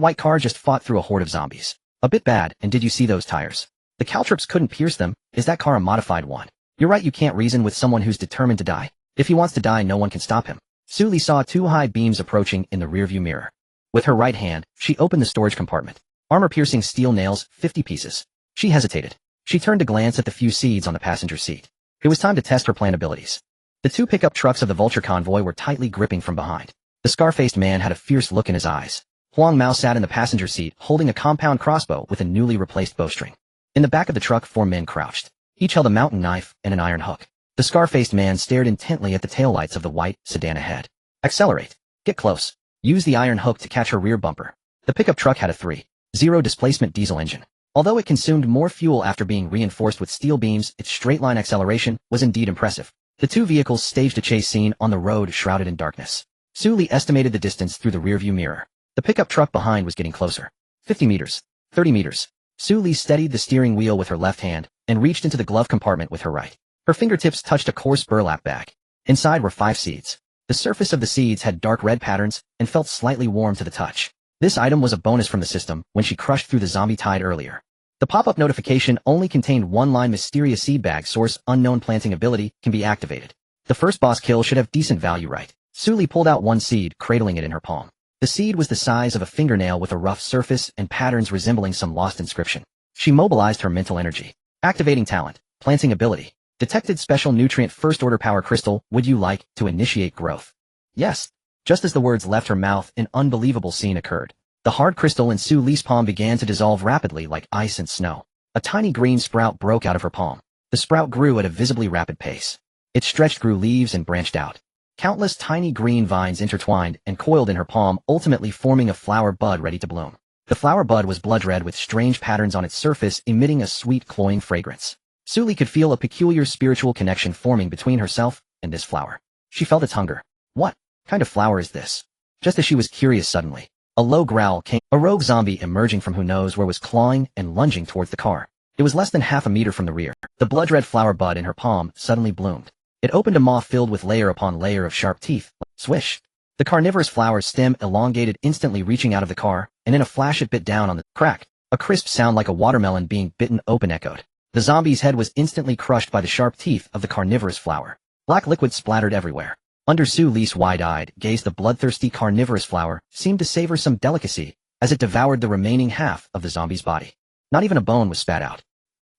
white car just fought through a horde of zombies. A bit bad. And did you see those tires? The caltrips couldn't pierce them. Is that car a modified one? You're right, you can't reason with someone who's determined to die. If he wants to die, no one can stop him. Sully saw 2 high beams approaching in the rearview mirror. With her right hand, she opened the storage compartment. Armor-piercing steel nails, 50 pieces. She hesitated. She turned to glance at the few seeds on the passenger seat. It was time to test her plan abilities. The 2 pickup trucks of the vulture convoy were tightly gripping from behind. The scar-faced man had a fierce look in his eyes. Huang Mao sat in the passenger seat, holding a compound crossbow with a newly replaced bowstring. In the back of the truck, 4 men crouched. Each held a mountain knife and an iron hook. The scar-faced man stared intently at the taillights of the white sedan ahead. Accelerate. Get close. Use the iron hook to catch her rear bumper. The pickup truck had a 3.0 displacement diesel engine. Although it consumed more fuel after being reinforced with steel beams, its straight-line acceleration was indeed impressive. The 2 vehicles staged a chase scene on the road shrouded in darkness. Sully estimated the distance through the rearview mirror. The pickup truck behind was getting closer. 50 meters. 30 meters. Sully steadied the steering wheel with her left hand and reached into the glove compartment with her right. Her fingertips touched a coarse burlap bag. Inside were 5 seeds. The surface of the seeds had dark red patterns and felt slightly warm to the touch. This item was a bonus from the system when she crushed through the zombie tide earlier. The pop-up notification only contained 1 line: mysterious seed bag source unknown, planting ability can be activated. The first boss kill should have decent value, right? Sully pulled out 1 seed, cradling it in her palm. The seed was the size of a fingernail with a rough surface and patterns resembling some lost inscription. She mobilized her mental energy. Activating talent. Planting ability. Detected special nutrient, first order power crystal. Would you like to initiate growth? Yes. Just as the words left her mouth, an unbelievable scene occurred. The hard crystal in Sully's palm began to dissolve rapidly like ice and snow. A tiny green sprout broke out of her palm. The sprout grew at a visibly rapid pace. It stretched, grew leaves, and branched out. Countless tiny green vines intertwined and coiled in her palm, ultimately forming a flower bud ready to bloom. The flower bud was blood red with strange patterns on its surface, emitting a sweet, cloying fragrance. Sully could feel a peculiar spiritual connection forming between herself and this flower. She felt its hunger. What kind of flower is this? Just as she was curious, suddenly, a low growl came. A rogue zombie emerging from who knows where was clawing and lunging towards the car. It was less than half a meter from the rear. The blood-red flower bud in her palm suddenly bloomed. It opened a maw filled with layer upon layer of sharp teeth. Swish! The carnivorous flower stem elongated, instantly reaching out of the car, and in a flash it bit down on the crack. A crisp sound like a watermelon being bitten open echoed. The zombie's head was instantly crushed by the sharp teeth of the carnivorous flower. Black liquid splattered everywhere. Under Su Li's wide-eyed gaze, the bloodthirsty carnivorous flower seemed to savor some delicacy as it devoured the remaining half of the zombie's body. Not even a bone was spat out.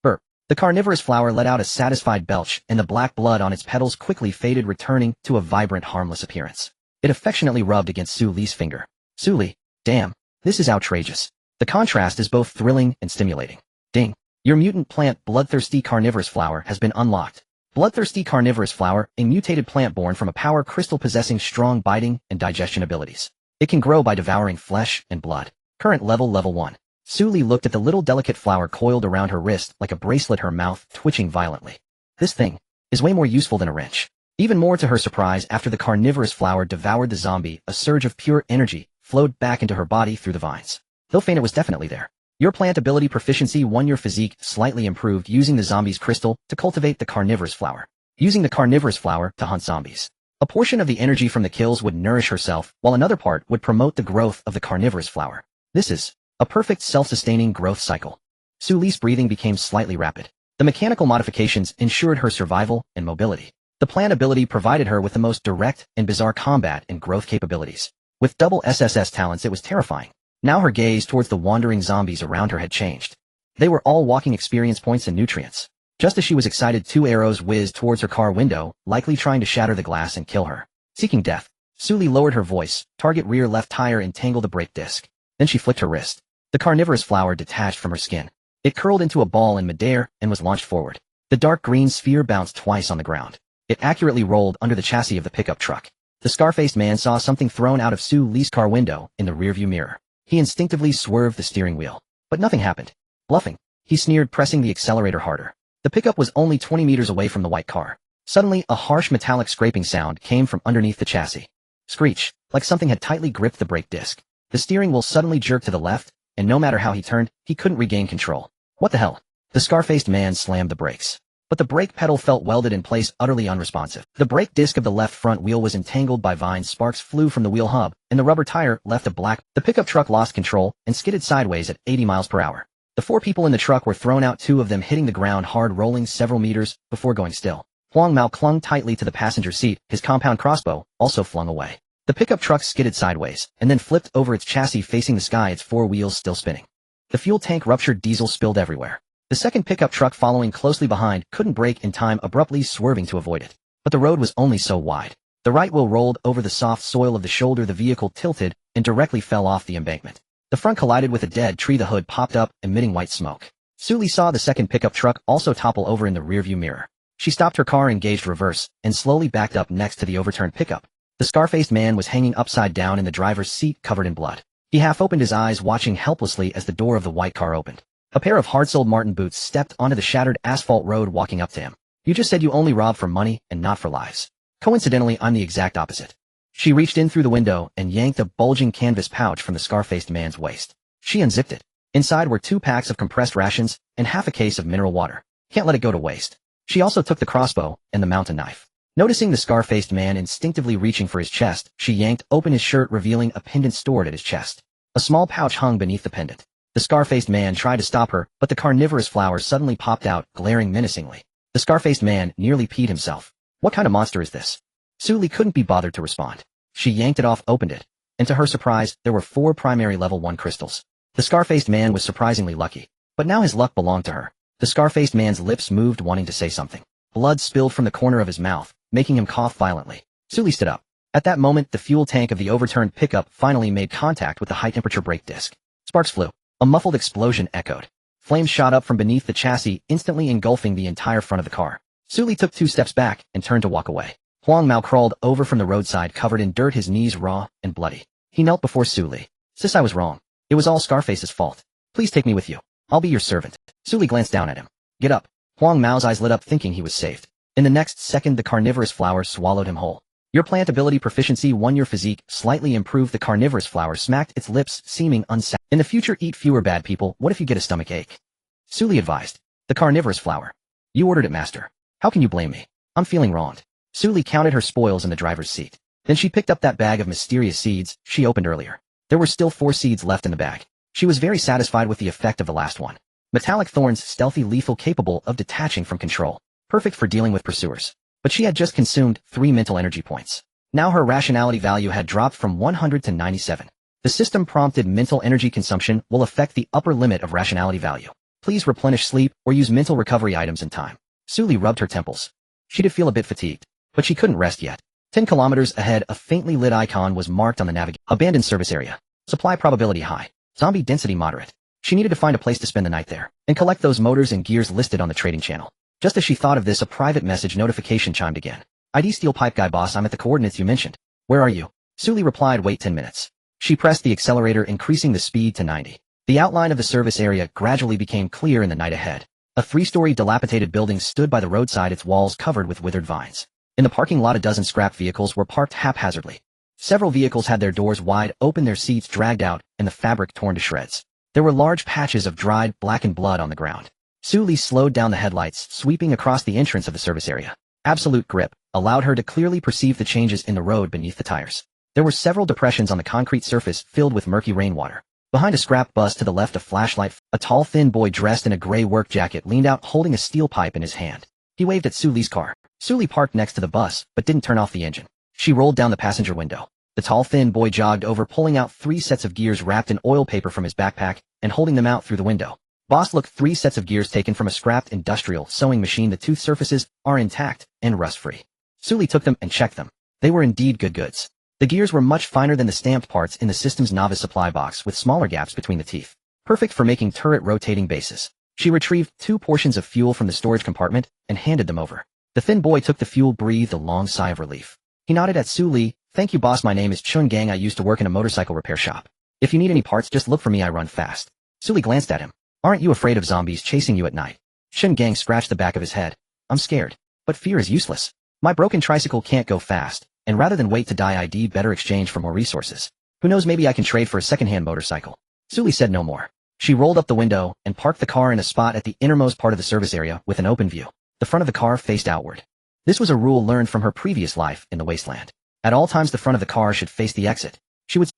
Burp. The carnivorous flower let out a satisfied belch, and the black blood on its petals quickly faded, returning to a vibrant, harmless appearance. It affectionately rubbed against Su Li's finger. Su Li, damn, this is outrageous. The contrast is both thrilling and stimulating. Ding. Your mutant plant bloodthirsty carnivorous flower has been unlocked. Bloodthirsty carnivorous flower, a mutated plant born from a power crystal possessing strong biting and digestion abilities. It can grow by devouring flesh and blood. Current level 1. Su Li looked at the little delicate flower coiled around her wrist like a bracelet, her mouth twitching violently. This thing is way more useful than a wrench. Even more to her surprise, after the carnivorous flower devoured the zombie, a surge of pure energy flowed back into her body through the vines. Though faint, it was definitely there. Your plant ability proficiency 1. Your physique slightly improved using the zombie's crystal to cultivate the carnivorous flower. Using the carnivorous flower to hunt zombies. A portion of the energy from the kills would nourish herself, while another part would promote the growth of the carnivorous flower. This is a perfect self-sustaining growth cycle. Su Li's breathing became slightly rapid. The mechanical modifications ensured her survival and mobility. The plant ability provided her with the most direct and bizarre combat and growth capabilities. With double SSS talents, it was terrifying. Now her gaze towards the wandering zombies around her had changed. They were all walking experience points and nutrients. Just as she was excited, 2 arrows whizzed towards her car window, likely trying to shatter the glass and kill her. Seeking death, Su Li lowered her voice. Target rear left tire, entangle the brake disc. Then she flicked her wrist. The carnivorous flower detached from her skin. It curled into a ball in midair and was launched forward. The dark green sphere bounced twice on the ground. It accurately rolled under the chassis of the pickup truck. The scar-faced man saw something thrown out of Su Li's car window in the rearview mirror. He instinctively swerved the steering wheel. But nothing happened. Bluffing. He sneered, pressing the accelerator harder. The pickup was only 20 meters away from the white car. Suddenly, a harsh metallic scraping sound came from underneath the chassis. Screech, like something had tightly gripped the brake disc. The steering wheel suddenly jerked to the left, and no matter how he turned, he couldn't regain control. What the hell? The scar-faced man slammed the brakes. But the brake pedal felt welded in place, utterly unresponsive. The brake disc of the left front wheel was entangled by vines, sparks flew from the wheel hub, and the rubber tire left a black. The pickup truck lost control and skidded sideways at 80 miles per hour. The 4 people in the truck were thrown out, 2 of them hitting the ground hard, rolling several meters before going still. Huang Mao clung tightly to the passenger seat, his compound crossbow also flung away. The pickup truck skidded sideways, and then flipped over its chassis facing the sky, its 4 wheels still spinning. The fuel tank ruptured, diesel spilled everywhere. The second pickup truck following closely behind couldn't brake in time, abruptly swerving to avoid it. But the road was only so wide. The right wheel rolled over the soft soil of the shoulder, the vehicle tilted, and directly fell off the embankment. The front collided with a dead tree, the hood popped up, emitting white smoke. Su Li saw the second pickup truck also topple over in the rearview mirror. She stopped her car, engaged reverse, and slowly backed up next to the overturned pickup. The scar-faced man was hanging upside down in the driver's seat, covered in blood. He half opened his eyes, watching helplessly as the door of the white car opened. A pair of hard-soled Martin boots stepped onto the shattered asphalt road, walking up to him. You just said you only rob for money and not for lives. Coincidentally, I'm the exact opposite. She reached in through the window and yanked a bulging canvas pouch from the scar-faced man's waist. She unzipped it. Inside were 2 packs of compressed rations and half a case of mineral water. Can't let it go to waste. She also took the crossbow and the mountain knife. Noticing the scar-faced man instinctively reaching for his chest, she yanked open his shirt, revealing a pendant stored at his chest. A small pouch hung beneath the pendant. The scar-faced man tried to stop her, but the carnivorous flower suddenly popped out, glaring menacingly. The scar-faced man nearly peed himself. What kind of monster is this? Su Li couldn't be bothered to respond. She yanked it off, opened it, and to her surprise, there were 4 primary level 1 crystals. The scar-faced man was surprisingly lucky, but now his luck belonged to her. The scar-faced man's lips moved, wanting to say something. Blood spilled from the corner of his mouth, making him cough violently. Su Li stood up. At that moment, the fuel tank of the overturned pickup finally made contact with the high-temperature brake disc. Sparks flew. A muffled explosion echoed. Flames shot up from beneath the chassis, instantly engulfing the entire front of the car. Su Li took 2 steps back and turned to walk away. Huang Mao crawled over from the roadside, covered in dirt, his knees raw and bloody. He knelt before Su Li. Sis, I was wrong. It was all Scarface's fault. Please take me with you. I'll be your servant. Su Li glanced down at him. Get up. Huang Mao's eyes lit up, thinking he was saved. In the next second, the carnivorous flower swallowed him whole. Your plant ability proficiency 1. Your physique slightly improved. The carnivorous flower smacked its lips, seeming unsatisfied. In the future, eat fewer bad people. What if you get a stomach ache? Su Li advised. The carnivorous flower. You ordered it, master. How can you blame me? I'm feeling wronged. Su Li counted her spoils in the driver's seat. Then she picked up that bag of mysterious seeds she opened earlier. There were still 4 seeds left in the bag. She was very satisfied with the effect of the last one. Metallic thorns, stealthy, lethal, capable of detaching from control. Perfect for dealing with pursuers. But she had just consumed 3 mental energy points. Now her rationality value had dropped from 100 to 97. The system prompted mental energy consumption will affect the upper limit of rationality value. Please replenish sleep or use mental recovery items in time. Suli rubbed her temples. She did feel a bit fatigued, but she couldn't rest yet. 10 kilometers ahead, a faintly lit icon was marked on the navigation. Abandoned service area. Supply probability high. Zombie density moderate. She needed to find a place to spend the night there and collect those motors and gears listed on the trading channel. Just as she thought of this, a private message notification chimed again. ID Steel Pipe Guy Boss, I'm at the coordinates you mentioned. Where are you? Suli replied, wait 10 minutes. She pressed the accelerator, increasing the speed to 90. The outline of the service area gradually became clear in the night ahead. A 3-story dilapidated building stood by the roadside, its walls covered with withered vines. In the parking lot, a dozen scrap vehicles were parked haphazardly. Several vehicles had their doors wide open, their seats dragged out, and the fabric torn to shreds. There were large patches of dried, blackened blood on the ground. Suli slowed down the headlights, sweeping across the entrance of the service area. Absolute grip allowed her to clearly perceive the changes in the road beneath the tires. There were several depressions on the concrete surface filled with murky rainwater. Behind a scrap bus to the left, a flashlight. A tall, thin boy dressed in a gray work jacket leaned out, holding a steel pipe in his hand. He waved at Suli's car. Suli parked next to the bus, but didn't turn off the engine. She rolled down the passenger window. The tall, thin boy jogged over, pulling out 3 sets of gears wrapped in oil paper from his backpack and holding them out through the window. Boss, look, 3 sets of gears taken from a scrapped industrial sewing machine. The tooth surfaces are intact and rust-free. Suli took them and checked them. They were indeed good goods. The gears were much finer than the stamped parts in the system's novice supply box, with smaller gaps between the teeth. Perfect for making turret rotating bases. She retrieved 2 portions of fuel from the storage compartment and handed them over. The thin boy took the fuel, breathed a long sigh of relief. He nodded at Suli. Thank you, boss. My name is Chun Gang. I used to work in a motorcycle repair shop. If you need any parts, just look for me. I run fast. Suli glanced at him. Aren't you afraid of zombies chasing you at night? Chun Gang scratched the back of his head. I'm scared. But fear is useless. My broken tricycle can't go fast, and rather than wait to die, I'd better exchange for more resources. Who knows, maybe I can trade for a second-hand motorcycle. Suli said no more. She rolled up the window and parked the car in a spot at the innermost part of the service area with an open view. The front of the car faced outward. This was a rule learned from her previous life in the wasteland. At all times, the front of the car should face the exit.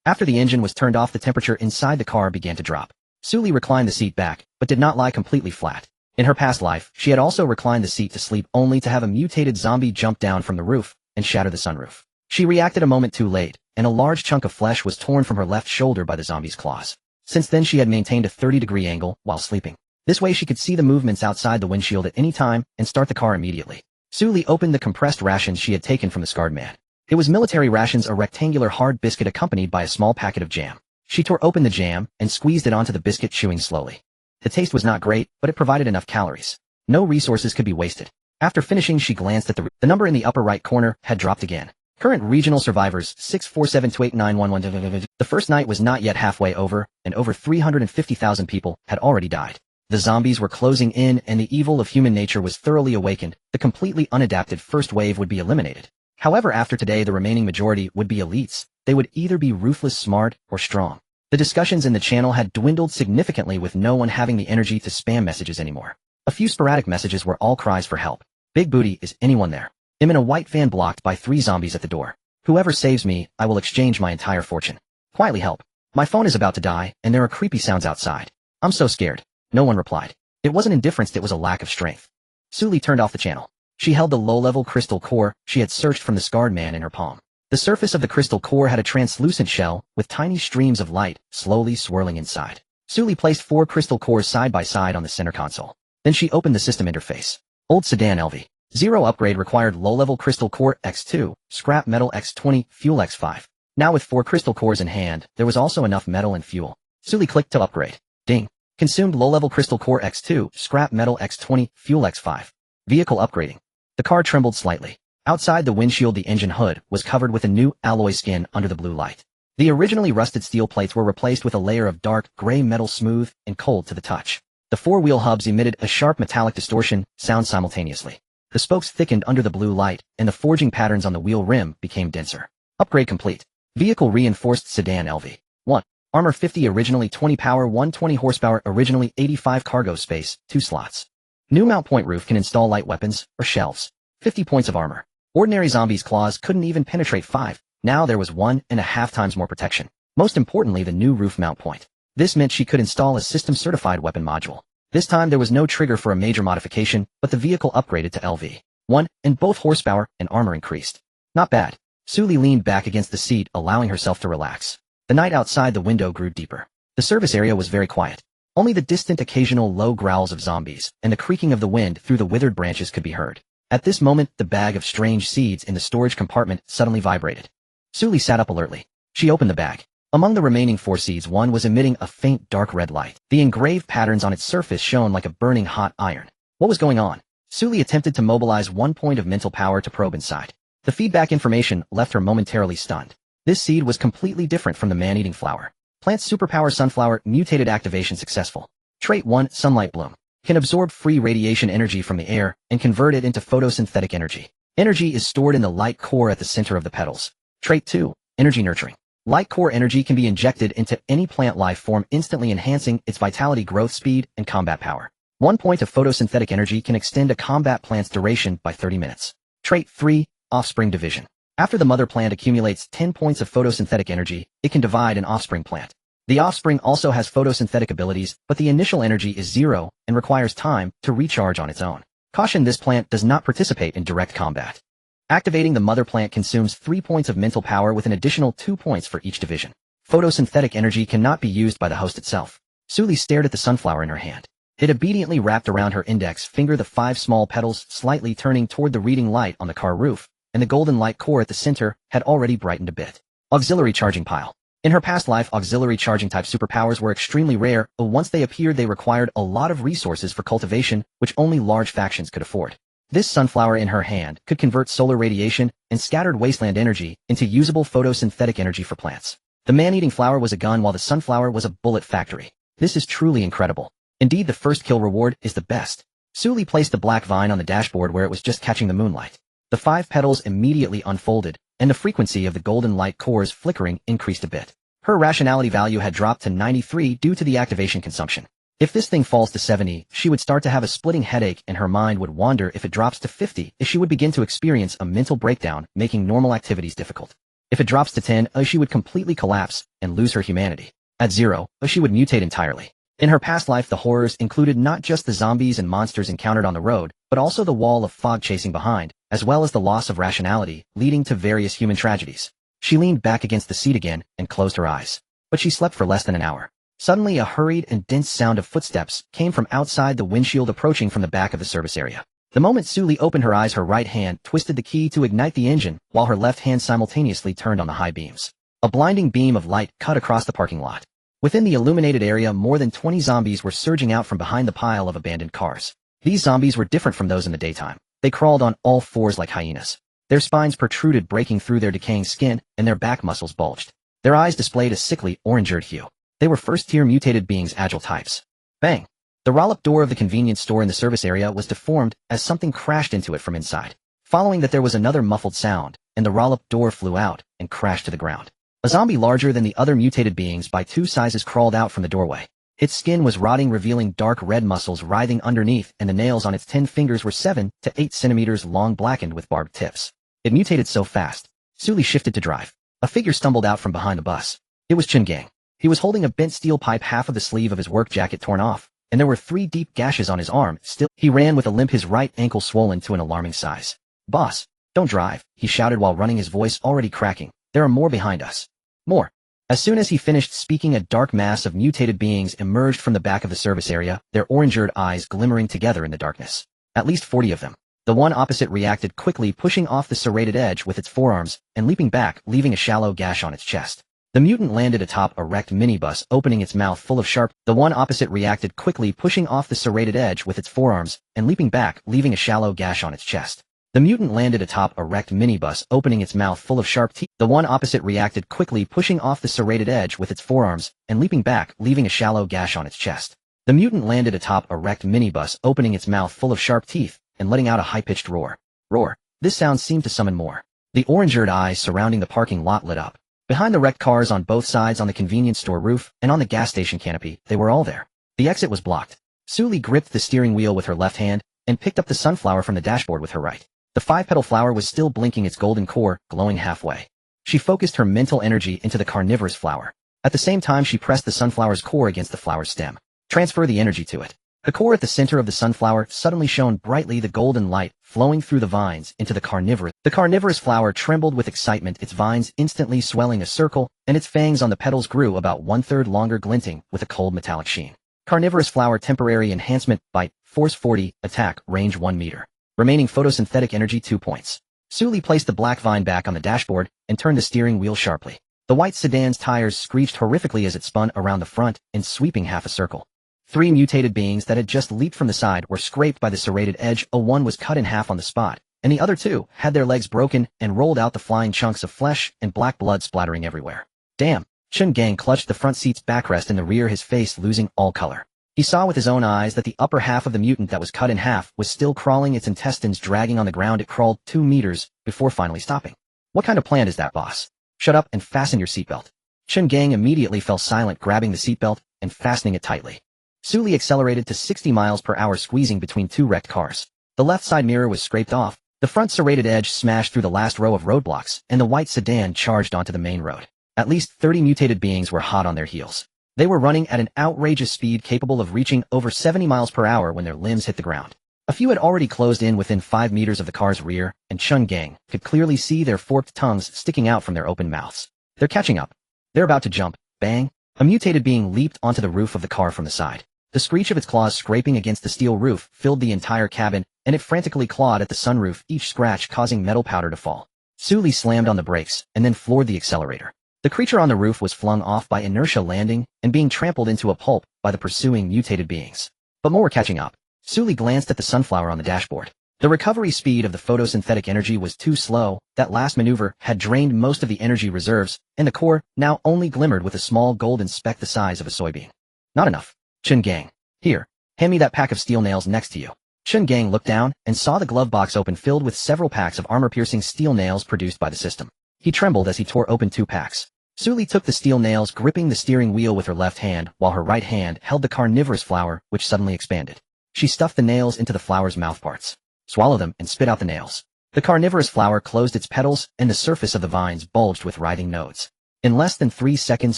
After the engine was turned off, the temperature inside the car began to drop. Suli reclined the seat back, but did not lie completely flat. In her past life, she had also reclined the seat to sleep, only to have a mutated zombie jump down from the roof and shatter the sunroof. She reacted a moment too late, and a large chunk of flesh was torn from her left shoulder by the zombie's claws. Since then, she had maintained a 30-degree angle while sleeping. This way she could see the movements outside the windshield at any time and start the car immediately. Suli opened the compressed rations she had taken from the scarred man. It was military rations, a rectangular hard biscuit accompanied by a small packet of jam. She tore open the jam and squeezed it onto the biscuit, chewing slowly. The taste was not great, but it provided enough calories. No resources could be wasted. After finishing, she glanced at the number in the upper right corner had dropped again. Current regional survivors 647289111. The first night was not yet halfway over, and over 350,000 people had already died. The zombies were closing in, and the evil of human nature was thoroughly awakened. The completely unadapted first wave would be eliminated. However, after today, the remaining majority would be elites. They would either be ruthless, smart, or strong. The discussions in the channel had dwindled significantly, with no one having the energy to spam messages anymore. A few sporadic messages were all cries for help. Big booty, is anyone there? I'm in a white van blocked by 3 zombies at the door. Whoever saves me, I will exchange my entire fortune. Quietly help. My phone is about to die, and there are creepy sounds outside. I'm so scared. No one replied. It wasn't indifference, it was a lack of strength. Suli turned off the channel. She held the low-level crystal core she had searched from the scarred man in her palm. The surface of the crystal core had a translucent shell, with tiny streams of light slowly swirling inside. Suli placed 4 crystal cores side by side on the center console. Then she opened the system interface. Old sedan LV. 0 upgrade required low-level crystal core X2, scrap metal X20, fuel X5. Now with 4 crystal cores in hand, there was also enough metal and fuel. Suli clicked to upgrade. Ding. Consumed low-level crystal core X2, scrap metal X20, fuel X5. Vehicle upgrading. The car trembled slightly. Outside the windshield, the engine hood was covered with a new alloy skin under the blue light. The originally rusted steel plates were replaced with a layer of dark gray metal, smooth and cold to the touch. The 4 wheel hubs emitted a sharp metallic distortion sound simultaneously. The spokes thickened under the blue light, and the forging patterns on the wheel rim became denser. Upgrade complete. Vehicle reinforced sedan LV. 1. Armor 50, originally 20 power, 120 horsepower, originally 85 cargo space, 2 slots. New mount point roof can install light weapons or shelves. 50 points of armor. Ordinary zombies' claws couldn't even penetrate 5. Now there was 1.5 times more protection. Most importantly, the new roof mount point. This meant she could install a system-certified weapon module. This time there was no trigger for a major modification, but the vehicle upgraded to LV1, and both horsepower and armor increased. Not bad. Sully leaned back against the seat, allowing herself to relax. The night outside the window grew deeper. The service area was very quiet. Only the distant occasional low growls of zombies and the creaking of the wind through the withered branches could be heard. At this moment, the bag of strange seeds in the storage compartment suddenly vibrated. Sully sat up alertly. She opened the bag. Among the remaining 4 seeds, one was emitting a faint dark red light. The engraved patterns on its surface shone like a burning hot iron. What was going on? Sully attempted to mobilize 1 point of mental power to probe inside. The feedback information left her momentarily stunned. This seed was completely different from the man-eating flower. Plant Superpower Sunflower mutated activation successful. Trait 1, Sunlight Bloom. Can absorb free radiation energy from the air and convert it into photosynthetic energy. Energy is stored in the light core at the center of the petals. Trait 2, Energy Nurturing. Light core energy can be injected into any plant life form, instantly enhancing its vitality, growth speed, and combat power. 1 point of photosynthetic energy can extend a combat plant's duration by 30 minutes. Trait 3, Offspring Division. After the mother plant accumulates 10 points of photosynthetic energy, it can divide an offspring plant. The offspring also has photosynthetic abilities, but the initial energy is 0 and requires time to recharge on its own. Caution: this plant does not participate in direct combat. Activating the mother plant consumes 3 points of mental power with an additional 2 points for each division. Photosynthetic energy cannot be used by the host itself. Sully stared at the sunflower in her hand. It obediently wrapped around her index finger, the 5 small petals slightly turning toward the reading light on the car roof, and the golden light core at the center had already brightened a bit. Auxiliary Charging Pile. In her past life, auxiliary charging type superpowers were extremely rare, but once they appeared they required a lot of resources for cultivation, which only large factions could afford. This sunflower in her hand could convert solar radiation and scattered wasteland energy into usable photosynthetic energy for plants. The man-eating flower was a gun, while the sunflower was a bullet factory. This is truly incredible. Indeed, the first kill reward is the best. Sully placed the black vine on the dashboard where it was just catching the moonlight. The 5 petals immediately unfolded, and the frequency of the golden light core's flickering increased a bit. Her rationality value had dropped to 93 due to the activation consumption. If this thing falls to 70, she would start to have a splitting headache, and her mind would wander. If it drops to 50, she would begin to experience a mental breakdown, making normal activities difficult. If it drops to 10, she would completely collapse and lose her humanity. At 0, she would mutate entirely. In her past life, the horrors included not just the zombies and monsters encountered on the road, but also the wall of fog chasing behind, as well as the loss of rationality, leading to various human tragedies. She leaned back against the seat again and closed her eyes. But she slept for less than an hour. Suddenly, a hurried and dense sound of footsteps came from outside the windshield, approaching from the back of the service area. The moment Sully opened her eyes, her right hand twisted the key to ignite the engine, while her left hand simultaneously turned on the high beams. A blinding beam of light cut across the parking lot. Within the illuminated area, more than 20 zombies were surging out from behind the pile of abandoned cars. These zombies were different from those in the daytime. They crawled on all fours like hyenas. Their spines protruded, breaking through their decaying skin, and their back muscles bulged. Their eyes displayed a sickly, orange-red hue. They were first-tier mutated beings, agile types. Bang! The roll-up door of the convenience store in the service area was deformed as something crashed into it from inside. Following that, there was another muffled sound, and the roll-up door flew out and crashed to the ground. A zombie larger than the other mutated beings by 2 sizes crawled out from the doorway. Its skin was rotting, revealing dark red muscles writhing underneath, and the nails on its 10 fingers were 7 to 8 centimeters long, blackened with barbed tips. It mutated so fast. Sully shifted to drive. A figure stumbled out from behind the bus. It was Gang. He was holding a bent steel pipe, half of the sleeve of his work jacket torn off, and there were 3 deep gashes on his arm. Still, he ran with a limp, his right ankle swollen to an alarming size. "Boss, don't drive," he shouted while running, his voice already cracking. "There are more behind us." More. As soon as he finished speaking, a dark mass of mutated beings emerged from the back of the service area, their orange-red eyes glimmering together in the darkness. At least 40 of them. The one opposite reacted quickly, pushing off the serrated edge with its forearms and leaping back, leaving a shallow gash on its chest. The mutant landed atop a wrecked minibus, opening its mouth full of sharp. The one opposite reacted quickly, pushing off the serrated edge with its forearms and leaping back, leaving a shallow gash on its chest. The mutant landed atop a wrecked minibus, opening its mouth full of sharp teeth. The one opposite reacted quickly, pushing off the serrated edge with its forearms and leaping back, leaving a shallow gash on its chest. The mutant landed atop a wrecked minibus, opening its mouth full of sharp teeth and letting out a high-pitched roar. Roar. This sound seemed to summon more. The orange-red eyes surrounding the parking lot lit up. Behind the wrecked cars on both sides, on the convenience store roof, and on the gas station canopy, they were all there. The exit was blocked. Sully gripped the steering wheel with her left hand and picked up the sunflower from the dashboard with her right. The 5-petal flower was still blinking, its golden core glowing halfway. She focused her mental energy into the carnivorous flower. At the same time she pressed the sunflower's core against the flower's stem. Transfer the energy to it. The core at the center of the sunflower suddenly shone brightly, the golden light flowing through the vines into the carnivorous. The carnivorous flower trembled with excitement, its vines instantly swelling a circle, and its fangs on the petals grew about 1/3 longer, glinting with a cold metallic sheen. Carnivorous flower temporary enhancement, bite, force 40, attack, range 1 meter. Remaining photosynthetic energy 2 points. Sully placed the black vine back on the dashboard and turned the steering wheel sharply. The white sedan's tires screeched horrifically as it spun around the front in sweeping half a circle. 3 mutated beings that had just leaped from the side were scraped by the serrated edge. One was cut in half on the spot, and the other 2 had their legs broken and rolled out, the flying chunks of flesh and black blood splattering everywhere. Damn! Chun Gang clutched the front seat's backrest in the rear, his face losing all color. He saw with his own eyes that the upper half of the mutant that was cut in half was still crawling, its intestines dragging on the ground. It crawled 2 meters before finally stopping. What kind of plan is that, boss? Shut up and fasten your seatbelt. Chun Gang immediately fell silent, grabbing the seatbelt and fastening it tightly. Sully accelerated to 60 miles per hour, squeezing between 2 wrecked cars. The left side mirror was scraped off, the front serrated edge smashed through the last row of roadblocks, and the white sedan charged onto the main road. At least 30 mutated beings were hot on their heels. They were running at an outrageous speed, capable of reaching over 70 miles per hour when their limbs hit the ground. A few had already closed in within 5 meters of the car's rear, and Chun Gang could clearly see their forked tongues sticking out from their open mouths. They're catching up. They're about to jump. Bang! A mutated being leaped onto the roof of the car from the side. The screech of its claws scraping against the steel roof filled the entire cabin, and it frantically clawed at the sunroof, each scratch causing metal powder to fall. Sully slammed on the brakes, and then floored the accelerator. The creature on the roof was flung off by inertia, landing and being trampled into a pulp by the pursuing mutated beings. But more were catching up. Sully glanced at the sunflower on the dashboard. The recovery speed of the photosynthetic energy was too slow. That last maneuver had drained most of the energy reserves, and the core now only glimmered with a small golden speck the size of a soybean. Not enough. Chun Gang. Here, hand me that pack of steel nails next to you. Chun Gang looked down and saw the glove box open, filled with several packs of armor-piercing steel nails produced by the system. He trembled as he tore open 2 packs. Sully took the steel nails, gripping the steering wheel with her left hand, while her right hand held the carnivorous flower, which suddenly expanded. She stuffed the nails into the flower's mouthparts. Swallow them and spit out the nails. The carnivorous flower closed its petals, and the surface of the vines bulged with writhing nodes. In less than 3 seconds,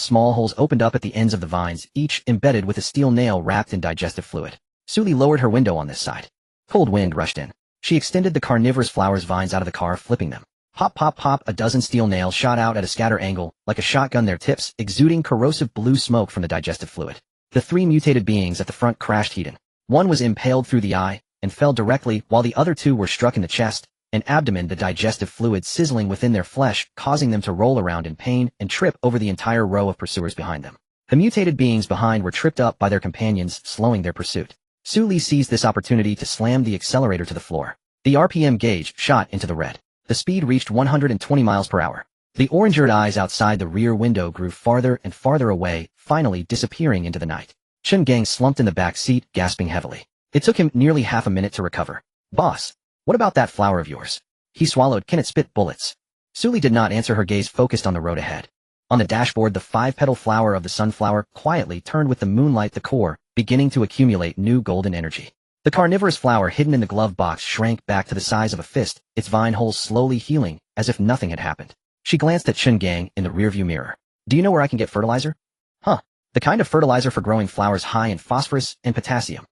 small holes opened up at the ends of the vines, each embedded with a steel nail wrapped in digestive fluid. Sully lowered her window on this side. Cold wind rushed in. She extended the carnivorous flower's vines out of the car, flipping them. Pop, pop, pop, a dozen steel nails shot out at a scatter angle, like a shotgun, their tips exuding corrosive blue smoke from the digestive fluid. The 3 mutated beings at the front crashed head-on. One was impaled through the eye and fell directly, while the other 2 were struck in the chest and abdomen, the digestive fluid sizzling within their flesh, causing them to roll around in pain and trip over the entire row of pursuers behind them. The mutated beings behind were tripped up by their companions, slowing their pursuit. Sully seized this opportunity to slam the accelerator to the floor. The RPM gauge shot into the red. The speed reached 120 miles per hour. The orange-eyed eyes outside the rear window grew farther and farther away, finally disappearing into the night. Chun Gang slumped in the back seat, gasping heavily. It took him nearly half a minute to recover. Boss, what about that flower of yours? He swallowed. Can it spit bullets? Sully did not answer, her gaze focused on the road ahead. On the dashboard, the 5-petal flower of the sunflower quietly turned with the moonlight, the core beginning to accumulate new golden energy. The carnivorous flower hidden in the glove box shrank back to the size of a fist, its vine holes slowly healing, as if nothing had happened. She glanced at Chun Gang in the rearview mirror. Do you know where I can get fertilizer? Huh. The kind of fertilizer for growing flowers high in phosphorus and potassium.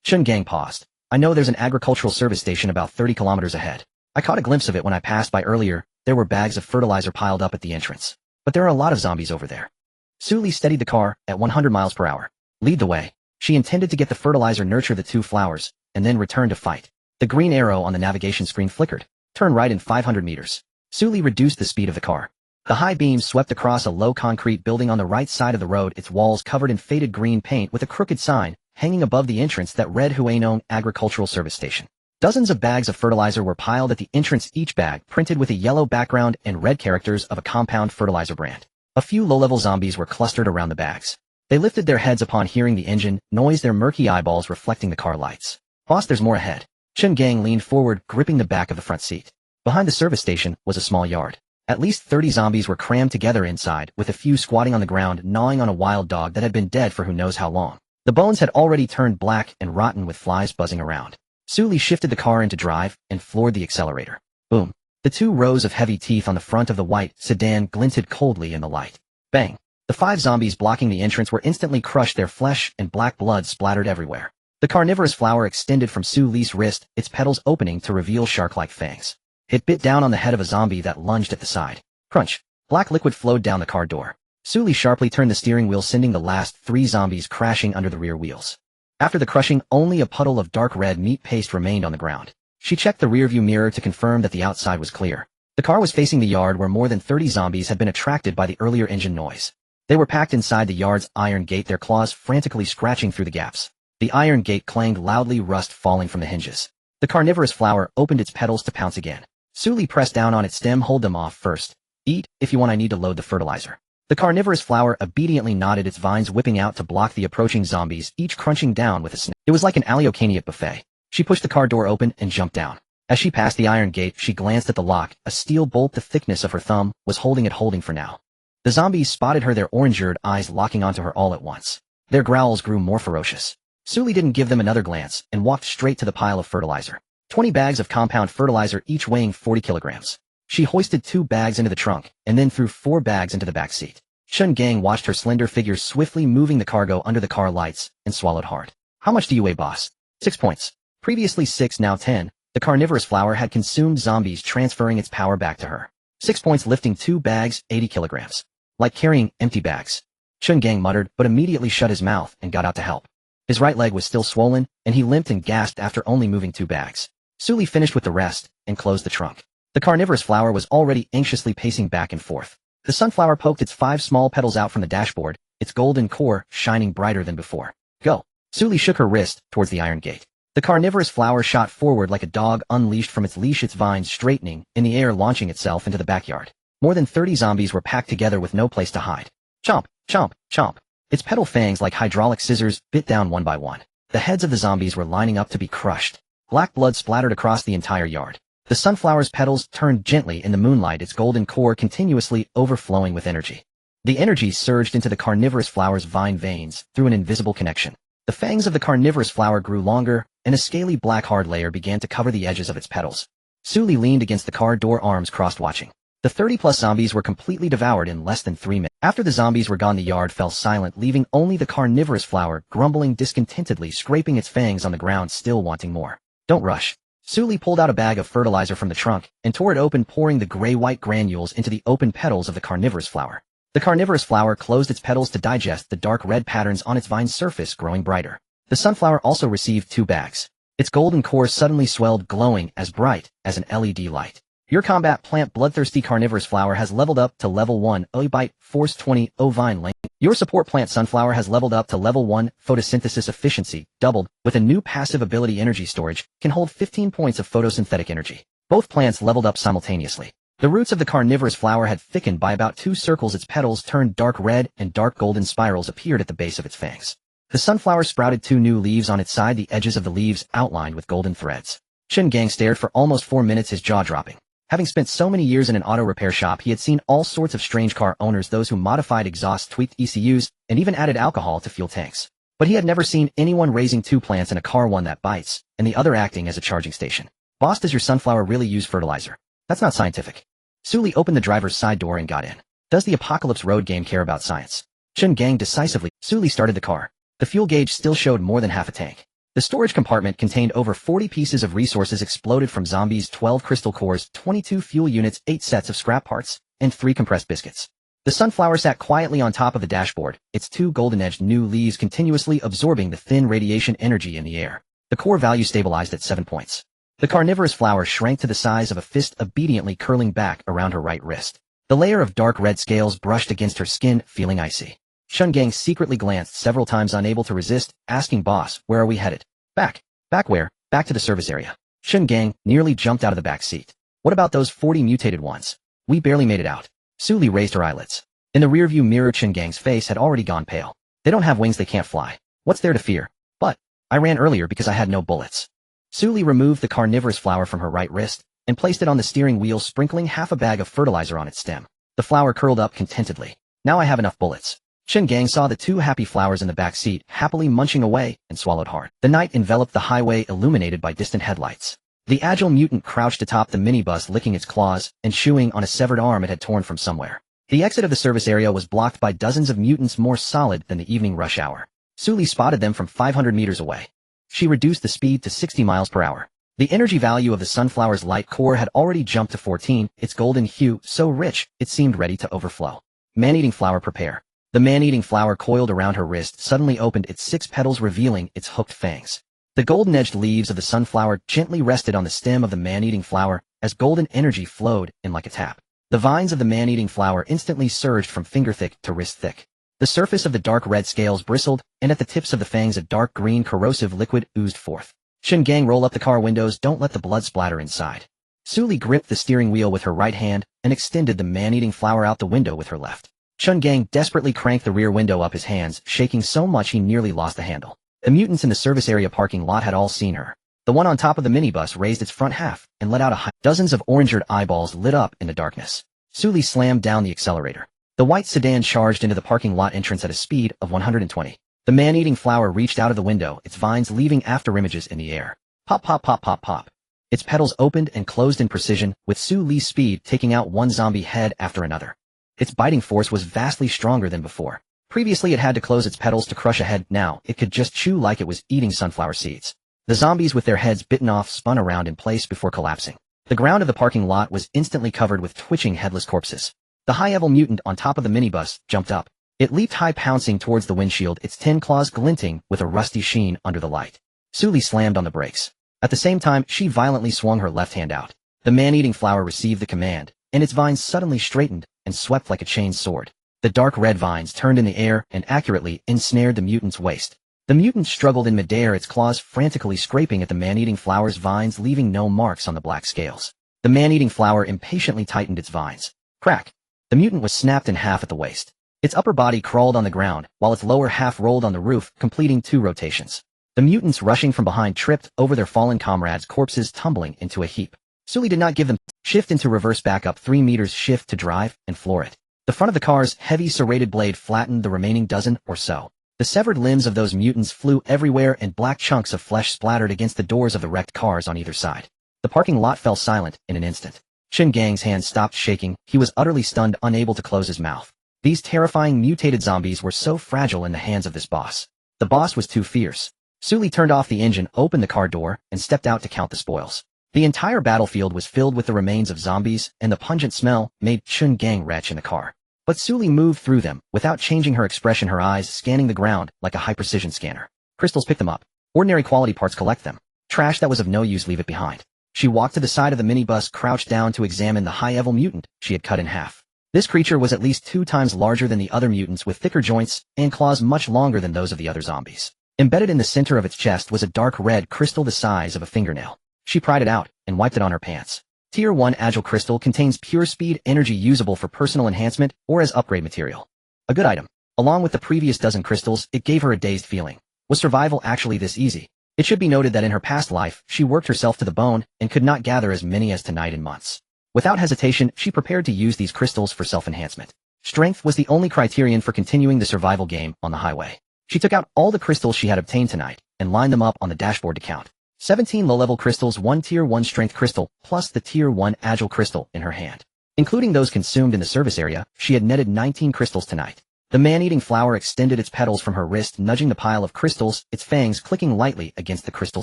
Chun Gang paused. I know there's an agricultural service station about 30 kilometers ahead. I caught a glimpse of it when I passed by earlier. There were bags of fertilizer piled up at the entrance. But there are a lot of zombies over there. Sully steadied the car at 100 miles per hour. Lead the way. She intended to get the fertilizer, nurture the 2 flowers, and then return to fight. The green arrow on the navigation screen flickered. Turn right in 500 meters. Sully reduced the speed of the car. The high beams swept across a low concrete building on the right side of the road, its walls covered in faded green paint with a crooked sign hanging above the entrance that read Huanong Agricultural Service Station. Dozens of bags of fertilizer were piled at the entrance, each bag printed with a yellow background and red characters of a compound fertilizer brand. A few low-level zombies were clustered around the bags. They lifted their heads upon hearing the engine noise, their murky eyeballs reflecting the car lights. Boss, there's more ahead. Chun Gang leaned forward, gripping the back of the front seat. Behind the service station was a small yard. At least 30 zombies were crammed together inside, with a few squatting on the ground, gnawing on a wild dog that had been dead for who knows how long. The bones had already turned black and rotten, with flies buzzing around. Sully shifted the car into drive and floored the accelerator. Boom. The 2 rows of heavy teeth on the front of the white sedan glinted coldly in the light. Bang. The 5 zombies blocking the entrance were instantly crushed, their flesh and black blood splattered everywhere. The carnivorous flower extended from Su Li's wrist, its petals opening to reveal shark-like fangs. It bit down on the head of a zombie that lunged at the side. Crunch. Black liquid flowed down the car door. Su Li sharply turned the steering wheel, sending the last 3 zombies crashing under the rear wheels. After the crushing, only a puddle of dark red meat paste remained on the ground. She checked the rearview mirror to confirm that the outside was clear. The car was facing the yard where more than 30 zombies had been attracted by the earlier engine noise. They were packed inside the yard's iron gate, their claws frantically scratching through the gaps. The iron gate clanged loudly, rust falling from the hinges. The carnivorous flower opened its petals to pounce again. Su Li pressed down on its stem. Hold them off first. Eat, if you want. I need to load the fertilizer. The carnivorous flower obediently nodded, its vines whipping out to block the approaching zombies, each crunching down with a snap. It was like an Aleocaniat buffet. She pushed the car door open and jumped down. As she passed the iron gate, she glanced at the lock. A steel bolt the thickness of her thumb was holding for now. The zombies spotted her, their orange-eared eyes locking onto her all at once. Their growls grew more ferocious. Su Li didn't give them another glance and walked straight to the pile of fertilizer. 20 bags of compound fertilizer, each weighing 40 kilograms. She hoisted 2 bags into the trunk and then threw 4 bags into the back seat. Chun Gang watched her slender figure swiftly moving the cargo under the car lights and swallowed hard. How much do you weigh, boss? 6 points. Previously 6, now 10. The carnivorous flower had consumed zombies, transferring its power back to her. 6 points, lifting 2 bags, 80 kilograms. Like carrying empty bags. Chun Gang muttered, but immediately shut his mouth and got out to help. His right leg was still swollen, and he limped and gasped after only moving 2 bags. Su Li finished with the rest and closed the trunk. The carnivorous flower was already anxiously pacing back and forth. The sunflower poked its 5 small petals out from the dashboard, its golden core shining brighter than before. Go. Su Li shook her wrist towards the iron gate. The carnivorous flower shot forward like a dog unleashed from its leash, its vines straightening in the air, launching itself into the backyard. More than 30 zombies were packed together with no place to hide. Chomp, chomp, chomp. Its petal fangs, like hydraulic scissors, bit down one by one. The heads of the zombies were lining up to be crushed. Black blood splattered across the entire yard. The sunflower's petals turned gently in the moonlight, its golden core continuously overflowing with energy. The energy surged into the carnivorous flower's vine veins through an invisible connection. The fangs of the carnivorous flower grew longer, and a scaly black hard layer began to cover the edges of its petals. Su Li leaned against the car door, arms crossed, watching. The 30-plus zombies were completely devoured in less than 3 minutes. After the zombies were gone, the yard fell silent, leaving only the carnivorous flower grumbling discontentedly, scraping its fangs on the ground, still wanting more. Don't rush. Su Li pulled out a bag of fertilizer from the trunk and tore it open, pouring the gray-white granules into the open petals of the carnivorous flower. The carnivorous flower closed its petals to digest the dark red patterns on its vine surface, growing brighter. The sunflower also received 2 bags. Its golden core suddenly swelled, glowing as bright as an LED light. Your combat plant bloodthirsty carnivorous flower has leveled up to level 1, bite, force 20, vine length. Your support plant sunflower has leveled up to level 1, photosynthesis efficiency, doubled, with a new passive ability energy storage, can hold 15 points of photosynthetic energy. Both plants leveled up simultaneously. The roots of the carnivorous flower had thickened by about 2 circles, its petals turned dark red and dark golden spirals appeared at the base of its fangs. The sunflower sprouted 2 new leaves on its side, the edges of the leaves outlined with golden threads. Chun Gang stared for almost 4 minutes, his jaw dropping. Having spent so many years in an auto repair shop, he had seen all sorts of strange car owners, those who modified exhausts, tweaked ECUs, and even added alcohol to fuel tanks. But he had never seen anyone raising 2 plants in a car, one that bites, and the other acting as a charging station. Boss, does your sunflower really use fertilizer? That's not scientific. Su Li opened the driver's side door and got in. Does the Apocalypse Road game care about science? Chun Gang decisively. Su Li started the car. The fuel gauge still showed more than half a tank. The storage compartment contained over 40 pieces of resources exploded from zombies, 12 crystal cores, 22 fuel units, 8 sets of scrap parts, and 3 compressed biscuits. The sunflower sat quietly on top of the dashboard, its 2 golden-edged new leaves continuously absorbing the thin radiation energy in the air. The core value stabilized at 7 points. The carnivorous flower shrank to the size of a fist, obediently curling back around her right wrist. The layer of dark red scales brushed against her skin, feeling icy. Chun Gang secretly glanced several times, unable to resist, asking, boss, where are we headed? Back. Back where? Back to the service area. Chun Gang nearly jumped out of the back seat. What about those 40 mutated ones? We barely made it out. Su Li raised her eyelids. In the rearview mirror, Chun Gang's face had already gone pale. They don't have wings, they can't fly. What's there to fear? But I ran earlier because I had no bullets. Su Li removed the carnivorous flower from her right wrist and placed it on the steering wheel, sprinkling half a bag of fertilizer on its stem. The flower curled up contentedly. Now I have enough bullets. Chun Gang saw the 2 happy flowers in the back seat, happily munching away, and swallowed hard. The night enveloped the highway, illuminated by distant headlights. The agile mutant crouched atop the minibus, licking its claws and chewing on a severed arm it had torn from somewhere. The exit of the service area was blocked by dozens of mutants more solid than the evening rush hour. Sully spotted them from 500 meters away. She reduced the speed to 60 miles per hour. The energy value of the sunflower's light core had already jumped to 14, its golden hue so rich it seemed ready to overflow. Man-eating flower, prepare. The man-eating flower coiled around her wrist suddenly opened its 6 petals, revealing its hooked fangs. The golden-edged leaves of the sunflower gently rested on the stem of the man-eating flower as golden energy flowed in like a tap. The vines of the man-eating flower instantly surged from finger-thick to wrist-thick. The surface of the dark red scales bristled, and at the tips of the fangs a dark green corrosive liquid oozed forth. Chun Gang, roll up the car windows, don't let the blood splatter inside. Sully gripped the steering wheel with her right hand and extended the man-eating flower out the window with her left. Chun Gang desperately cranked the rear window up, his hands shaking so much he nearly lost the handle. The mutants in the service area parking lot had all seen her. The one on top of the minibus raised its front half and let out a dozens of orange-red eyeballs lit up in the darkness. Sully slammed down the accelerator. The white sedan charged into the parking lot entrance at a speed of 120. The man-eating flower reached out of the window, its vines leaving afterimages in the air. Pop, pop, pop, pop, pop. Its petals opened and closed in precision, with Sully's speed taking out one zombie head after another. Its biting force was vastly stronger than before. Previously it had to close its petals to crush a head, now it could just chew like it was eating sunflower seeds. The zombies with their heads bitten off spun around in place before collapsing. The ground of the parking lot was instantly covered with twitching headless corpses. The high-level mutant on top of the minibus jumped up. It leaped high, pouncing towards the windshield, its 10 claws glinting with a rusty sheen under the light. Sully slammed on the brakes. At the same time, she violently swung her left hand out. The man-eating flower received the command, and its vines suddenly straightened and swept like a chained sword. The dark red vines turned in the air and accurately ensnared the mutant's waist. The mutant struggled in midair, its claws frantically scraping at the man-eating flower's vines, leaving no marks on the black scales. The man-eating flower impatiently tightened its vines. Crack! The mutant was snapped in half at the waist. Its upper body crawled on the ground, while its lower half rolled on the roof, completing 2 rotations. The mutants rushing from behind tripped over their fallen comrades' corpses, tumbling into a heap. Sully did not give them shift into reverse, back up 3 meters, shift to drive, and floor it. The front of the car's heavy serrated blade flattened the remaining dozen or so. The severed limbs of those mutants flew everywhere, and black chunks of flesh splattered against the doors of the wrecked cars on either side. The parking lot fell silent in an instant. Chun Gang's hands stopped shaking. He was utterly stunned, unable to close his mouth. These terrifying mutated zombies were so fragile in the hands of this boss. The boss was too fierce. Sully turned off the engine, opened the car door, and stepped out to count the spoils. The entire battlefield was filled with the remains of zombies, and the pungent smell made Chun Gang retch in the car. But Sully moved through them, without changing her expression, her eyes scanning the ground like a high-precision scanner. Crystals, pick them up. Ordinary quality parts, collect them. Trash that was of no use, leave it behind. She walked to the side of the minibus, crouched down to examine the high-level mutant she had cut in half. This creature was at least 2 times larger than the other mutants, with thicker joints and claws much longer than those of the other zombies. Embedded in the center of its chest was a dark red crystal the size of a fingernail. She pried it out and wiped it on her pants. Tier 1 Agile Crystal contains pure speed energy usable for personal enhancement or as upgrade material. A good item. Along with the previous dozen crystals, it gave her a dazed feeling. Was survival actually this easy? It should be noted that in her past life, she worked herself to the bone and could not gather as many as tonight in months. Without hesitation, she prepared to use these crystals for self-enhancement. Strength was the only criterion for continuing the survival game on the highway. She took out all the crystals she had obtained tonight and lined them up on the dashboard to count. 17 low-level crystals, 1 Tier 1 Strength Crystal, plus the Tier 1 Agile Crystal in her hand. Including those consumed in the service area, she had netted 19 crystals tonight. The man-eating flower extended its petals from her wrist, nudging the pile of crystals, its fangs clicking lightly against the crystal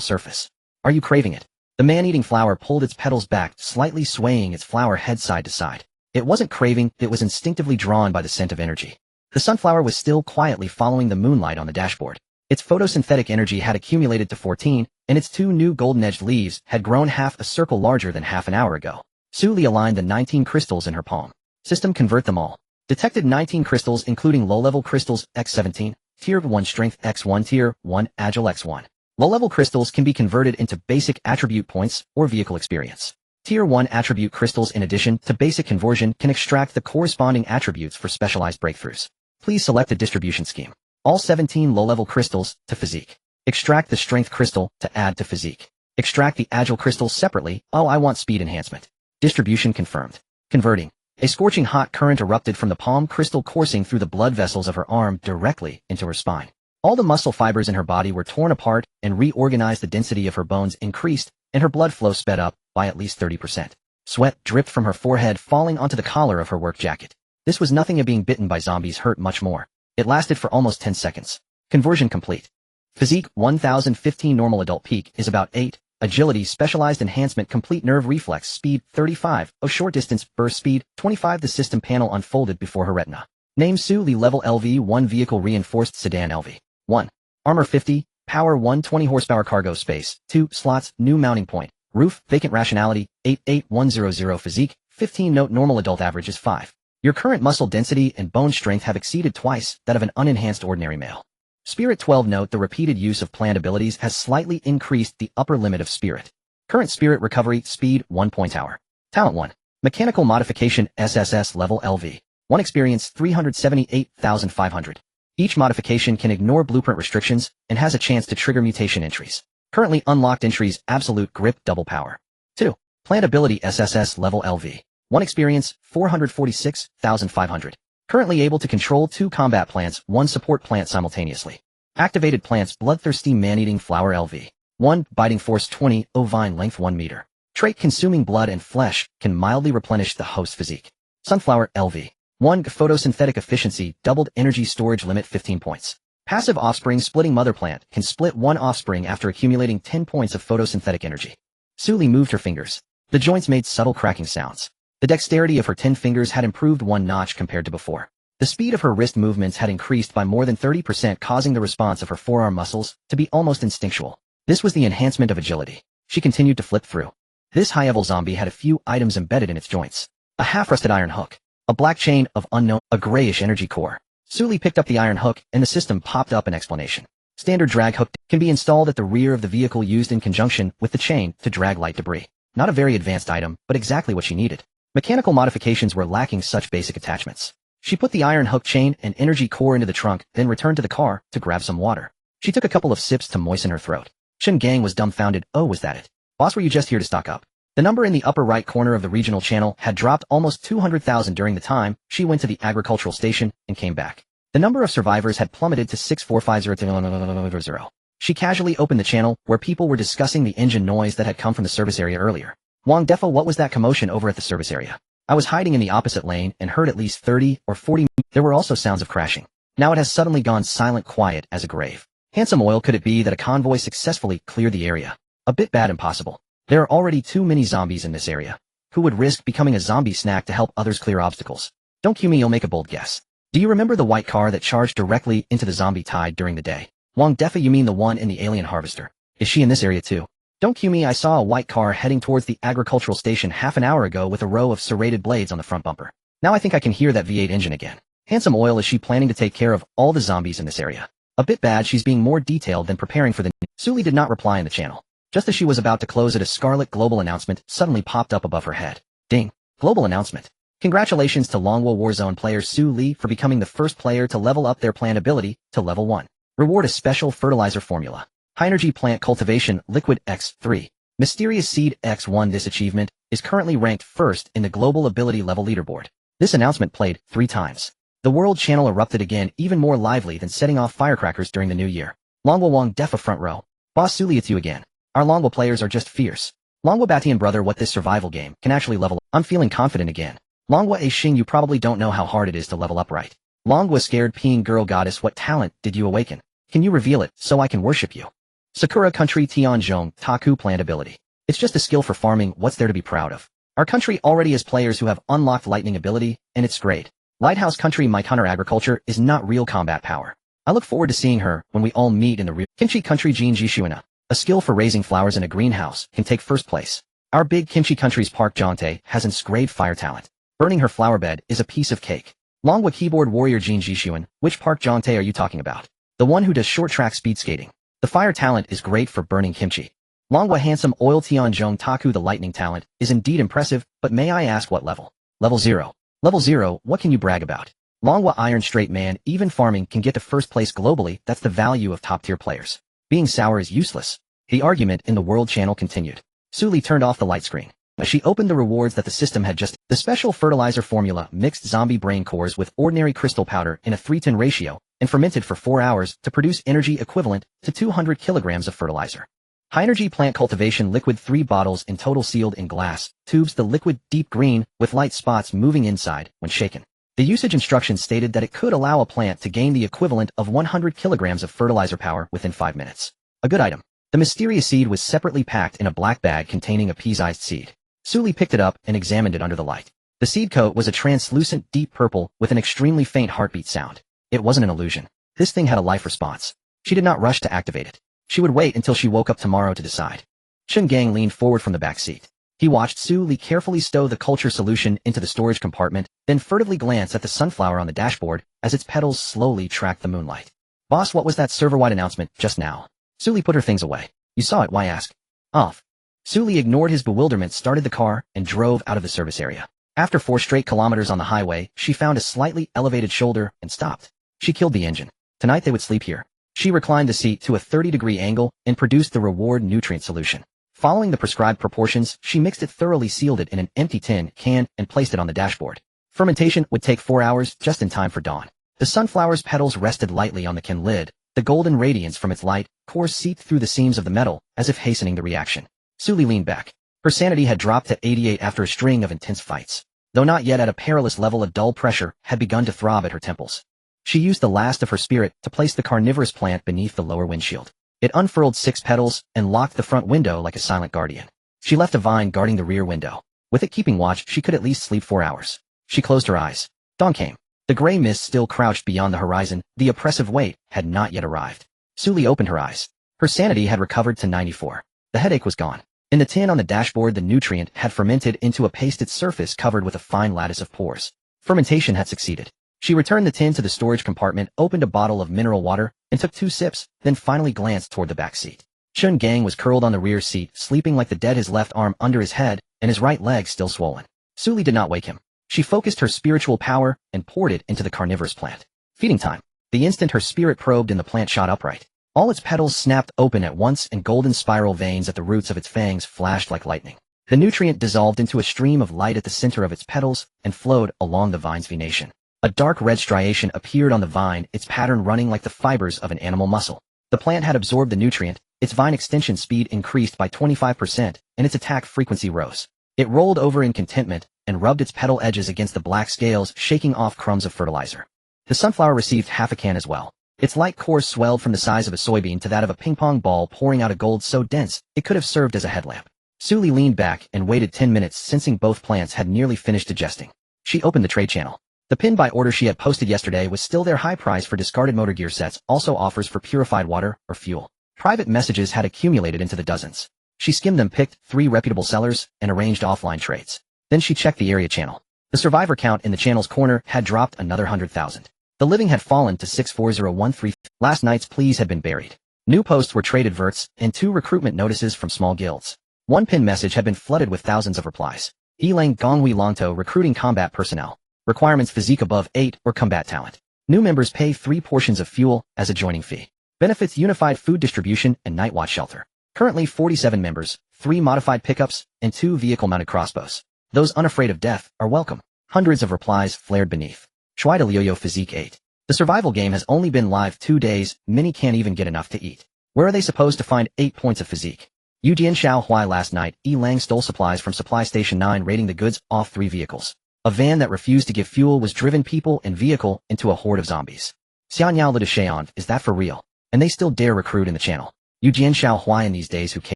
surface. Are you craving it? The man-eating flower pulled its petals back, slightly swaying its flower head side to side. It wasn't craving, it was instinctively drawn by the scent of energy. The sunflower was still quietly following the moonlight on the dashboard. Its photosynthetic energy had accumulated to 14, and its 2 new golden-edged leaves had grown half a circle larger than half an hour ago. Sully aligned the 19 crystals in her palm. System, convert them all. Detected 19 crystals, including low-level crystals X17, Tier 1 Strength X1, Tier 1 Agile X1. Low-level crystals can be converted into basic attribute points or vehicle experience. Tier 1 attribute crystals, in addition to basic conversion, can extract the corresponding attributes for specialized breakthroughs. Please select the distribution scheme. All 17 low-level crystals to physique. Extract the strength crystal to add to physique. Extract the agile crystals separately. Oh, I want speed enhancement. Distribution confirmed. Converting. A scorching hot current erupted from the palm crystal, coursing through the blood vessels of her arm directly into her spine. All the muscle fibers in her body were torn apart and reorganized. The density of her bones increased, and her blood flow sped up by at least 30%. Sweat dripped from her forehead, falling onto the collar of her work jacket. This was nothing, and being bitten by zombies hurt much more. It lasted for almost 10 seconds. Conversion complete. Physique 1015, normal adult peak is about 8. Agility, specialized enhancement, complete, nerve reflex, speed 35, short distance, burst speed 25. The system panel unfolded before her retina. Name Sue Lee, level LV1, vehicle reinforced sedan LV1. Armor 50, power 120 horsepower, cargo space 2 slots, new mounting point, roof, vacant, rationality 88100, physique 15. Note: normal adult average is 5. Your current muscle density and bone strength have exceeded twice that of an unenhanced ordinary male. Spirit 12. Note: the repeated use of planned abilities has slightly increased the upper limit of spirit. Current spirit recovery, speed 1 point hour. Talent 1. Mechanical modification, SSS, level LV. 1 experience 378,500. Each modification can ignore blueprint restrictions and has a chance to trigger mutation entries. Currently unlocked entries: absolute grip, double power. 2. Planned ability, SSS, level LV. 1 experience 446,500. Currently able to control 2 combat plants, 1 support plant simultaneously. Activated plants: bloodthirsty, man-eating flower LV. 1 biting force 20, ovine length 1 meter. Trait: consuming blood and flesh, can mildly replenish the host physique. Sunflower LV. 1 photosynthetic efficiency, doubled energy storage limit 15 points. Passive offspring: splitting mother plant, can split 1 offspring after accumulating 10 points of photosynthetic energy. Suli moved her fingers. The joints made subtle cracking sounds. The dexterity of her 10 fingers had improved 1 notch compared to before. The speed of her wrist movements had increased by more than 30%, causing the response of her forearm muscles to be almost instinctual. This was the enhancement of agility. She continued to flip through. This high-level zombie had a few items embedded in its joints. A half-rusted iron hook. A black chain of unknown, a grayish energy core. Suli picked up the iron hook, and the system popped up an explanation. Standard drag hook can be installed at the rear of the vehicle, used in conjunction with the chain to drag light debris. Not a very advanced item, but exactly what she needed. Mechanical modifications were lacking such basic attachments. She put the iron hook, chain, and energy core into the trunk, then returned to the car to grab some water. She took a couple of sips to moisten her throat. Shin Gang was dumbfounded. Oh, was that it? Boss, were you just here to stock up? The number in the upper right corner of the regional channel had dropped almost 200,000 during the time she went to the agricultural station and came back. The number of survivors had plummeted to 64500. She casually opened the channel, where people were discussing the engine noise that had come from the service area earlier. Wang Defo, what was that commotion over at the service area? I was hiding in the opposite lane and heard at least 30 or 40. There were also sounds of crashing. Now it has suddenly gone silent, quiet as a grave. Handsome Oil, could it be that a convoy successfully cleared the area? A bit bad, impossible. There are already too many zombies in this area. Who would risk becoming a zombie snack to help others clear obstacles? Don't cue me, you'll make a bold guess. Do you remember the white car that charged directly into the zombie tide during the day? Wang Defa, you mean the one in the alien harvester? Is she in this area too? Don't cue me, I saw a white car heading towards the agricultural station half an hour ago with a row of serrated blades on the front bumper. Now I think I can hear that V8 engine again. Handsome Oil, is she planning to take care of all the zombies in this area? A bit bad, she's being more detailed than preparing for the... Suli did not reply in the channel. Just as she was about to close it, a scarlet global announcement suddenly popped up above her head. Ding. Global announcement. Congratulations to Longwo Warzone player Su Lee for becoming the first player to level up their plant ability to level 1. Reward: a special fertilizer formula. High energy plant cultivation, liquid X3. Mysterious seed X1. This achievement is currently ranked first in the global ability level leaderboard. This announcement played 3 times. The world channel erupted again, even more lively than setting off firecrackers during the new year. Longwo Wang Defa front row. Boss Suli, it's you again. Our Longwo players are just fierce. Longwo Batian brother, what, this survival game can actually level up. I'm feeling confident again. Longwa A Xing, you probably don't know how hard it is to level up right. Longwa scared peeing girl goddess, what talent did you awaken? Can you reveal it so I can worship you? Sakura country Tianzhong Taku plant ability. It's just a skill for farming, what's there to be proud of? Our country already has players who have unlocked lightning ability, and it's great. Lighthouse country My Hunter agriculture is not real combat power. I look forward to seeing her when we all meet in the real. Kimchi country Jin Jishuina. A skill for raising flowers in a greenhouse can take first place. Our big Kimchi country's Park Jonte has engraved fire talent. Burning her flower bed is a piece of cake. Longwa keyboard warrior Jin Jishuan, which Park Jonte are you talking about? The one who does short track speed skating. The fire talent is great for burning kimchi. Longwa handsome oil Tianzhong Taku, the lightning talent is indeed impressive, but may I ask what level? Level 0. Level 0, what can you brag about? Longwa iron straight man, even farming can get to first place globally, that's the value of top tier players. Being sour is useless. The argument in the world channel continued. Suli turned off the light screen. She opened the rewards that the system had just. The special fertilizer formula mixed zombie brain cores with ordinary crystal powder in a 3:10 ratio and fermented for 4 hours to produce energy equivalent to 200 kilograms of fertilizer. High energy plant cultivation liquid 3 bottles in total, sealed in glass tubes, the liquid deep green with light spots moving inside when shaken. The usage instructions stated that it could allow a plant to gain the equivalent of 100 kilograms of fertilizer power within 5 minutes. A good item. The mysterious seed was separately packed in a black bag containing a pea-sized seed. Sully picked it up and examined it under the light. The seed coat was a translucent deep purple with an extremely faint heartbeat sound. It wasn't an illusion. This thing had a life response. She did not rush to activate it. She would wait until she woke up tomorrow to decide. Chen Gang leaned forward from the back seat. He watched Sully carefully stow the culture solution into the storage compartment, then furtively glance at the sunflower on the dashboard as its petals slowly tracked the moonlight. Boss, what was that server-wide announcement just now? Sully put her things away. You saw it, why ask? Off. Sully ignored his bewilderment, started the car, and drove out of the service area. After 4 straight kilometers on the highway, she found a slightly elevated shoulder and stopped. She killed the engine. Tonight they would sleep here. She reclined the seat to a 30-degree angle and produced the reward nutrient solution. Following the prescribed proportions, she mixed it thoroughly, sealed it in an empty tin can, and placed it on the dashboard. Fermentation would take 4 hours, just in time for dawn. The sunflower's petals rested lightly on the can lid. The golden radiance from its light course seeped through the seams of the metal, as if hastening the reaction. Sully leaned back. Her sanity had dropped to 88 after a string of intense fights. Though not yet at a perilous level, a dull pressure had begun to throb at her temples. She used the last of her spirit to place the carnivorous plant beneath the lower windshield. It unfurled 6 petals and locked the front window like a silent guardian. She left a vine guarding the rear window. With it keeping watch, she could at least sleep 4 hours. She closed her eyes. Dawn came. The gray mist still crouched beyond the horizon. The oppressive weight had not yet arrived. Sully opened her eyes. Her sanity had recovered to 94. The headache was gone. In the tin on the dashboard, the nutrient had fermented into a pasted surface covered with a fine lattice of pores. Fermentation had succeeded. She returned the tin to the storage compartment, opened a bottle of mineral water, and took 2 sips, then finally glanced toward the back seat. Chen Gang was curled on the rear seat, sleeping like the dead, his left arm under his head, and his right leg still swollen. Sully did not wake him. She focused her spiritual power and poured it into the carnivorous plant. Feeding time. The instant her spirit probed in, the plant shot upright. All its petals snapped open at once, and golden spiral veins at the roots of its fangs flashed like lightning. The nutrient dissolved into a stream of light at the center of its petals and flowed along the vine's venation. A dark red striation appeared on the vine, its pattern running like the fibers of an animal muscle. The plant had absorbed the nutrient, its vine extension speed increased by 25%, and its attack frequency rose. It rolled over in contentment and rubbed its petal edges against the black scales, shaking off crumbs of fertilizer. The sunflower received half a can as well. Its light core swelled from the size of a soybean to that of a ping-pong ball, pouring out a gold so dense it could have served as a headlamp. Sully leaned back and waited 10 minutes, sensing both plants had nearly finished digesting. She opened the trade channel. The pin by order she had posted yesterday was still there. High price for discarded motor gear sets, also offers for purified water or fuel. Private messages had accumulated into the dozens. She skimmed them, picked 3 reputable sellers, and arranged offline trades. Then she checked the area channel. The survivor count in the channel's corner had dropped another 100,000. The living had fallen to 64013. Last night's pleas had been buried. New posts were traded verts, and 2 recruitment notices from small guilds. 1 pin message had been flooded with thousands of replies. Ilang Gonghui Longto recruiting combat personnel. Requirements: physique above 8 or combat talent. New members pay 3 portions of fuel as a joining fee. Benefits: unified food distribution and night watch shelter. Currently 47 members, 3 modified pickups, and 2 vehicle-mounted crossbows. Those unafraid of death are welcome. Hundreds of replies flared beneath. Shuai de Liuyo physique 8. The survival game has only been live 2 days, many can't even get enough to eat. Where are they supposed to find 8 points of physique? Yujian Xiao Huai. Last night, Yi Lang stole supplies from Supply Station 9, raiding the goods off 3 vehicles. A van that refused to give fuel was driven people and vehicle into a horde of zombies. Xianyao Le de Sheon, is that for real? And they still dare recruit in the channel. Yujian Xiao Huai. In these days, who can?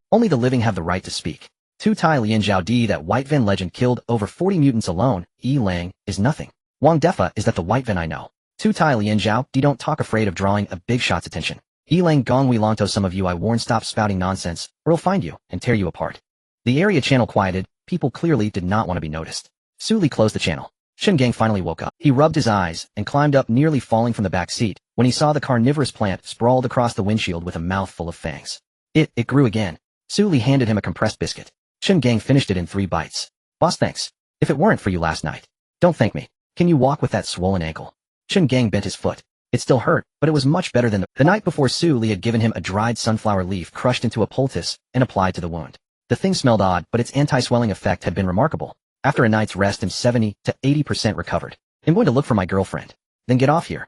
Only the living have the right to speak. Tu Tai Lian Zhao Di. That White Van legend killed over 40 mutants alone. Yi Lang is nothing. Wang Defa. Is that the White Van I know? Tu Tai Lian Zhao Di. Don't talk, afraid of drawing a big shot's attention. Ilang Gonghui Longto. Some of you I warn, stop spouting nonsense, or he'll find you and tear you apart. The area channel quieted. People clearly did not want to be noticed. Sully closed the channel. Chen Gang finally woke up. He rubbed his eyes and climbed up, nearly falling from the back seat, when he saw the carnivorous plant sprawled across the windshield with a mouthful of fangs. It grew again. Sully handed him a compressed biscuit. Chen Gang finished it in 3 bites. Boss, thanks. If it weren't for you last night. Don't thank me. Can you walk with that swollen ankle? Chen Gang bent his foot. It still hurt, but it was much better than the night before. Sully had given him a dried sunflower leaf crushed into a poultice and applied to the wound. The thing smelled odd, but its anti-swelling effect had been remarkable. After a night's rest, I'm 70 to 80% recovered. I'm going to look for my girlfriend. Then get off here.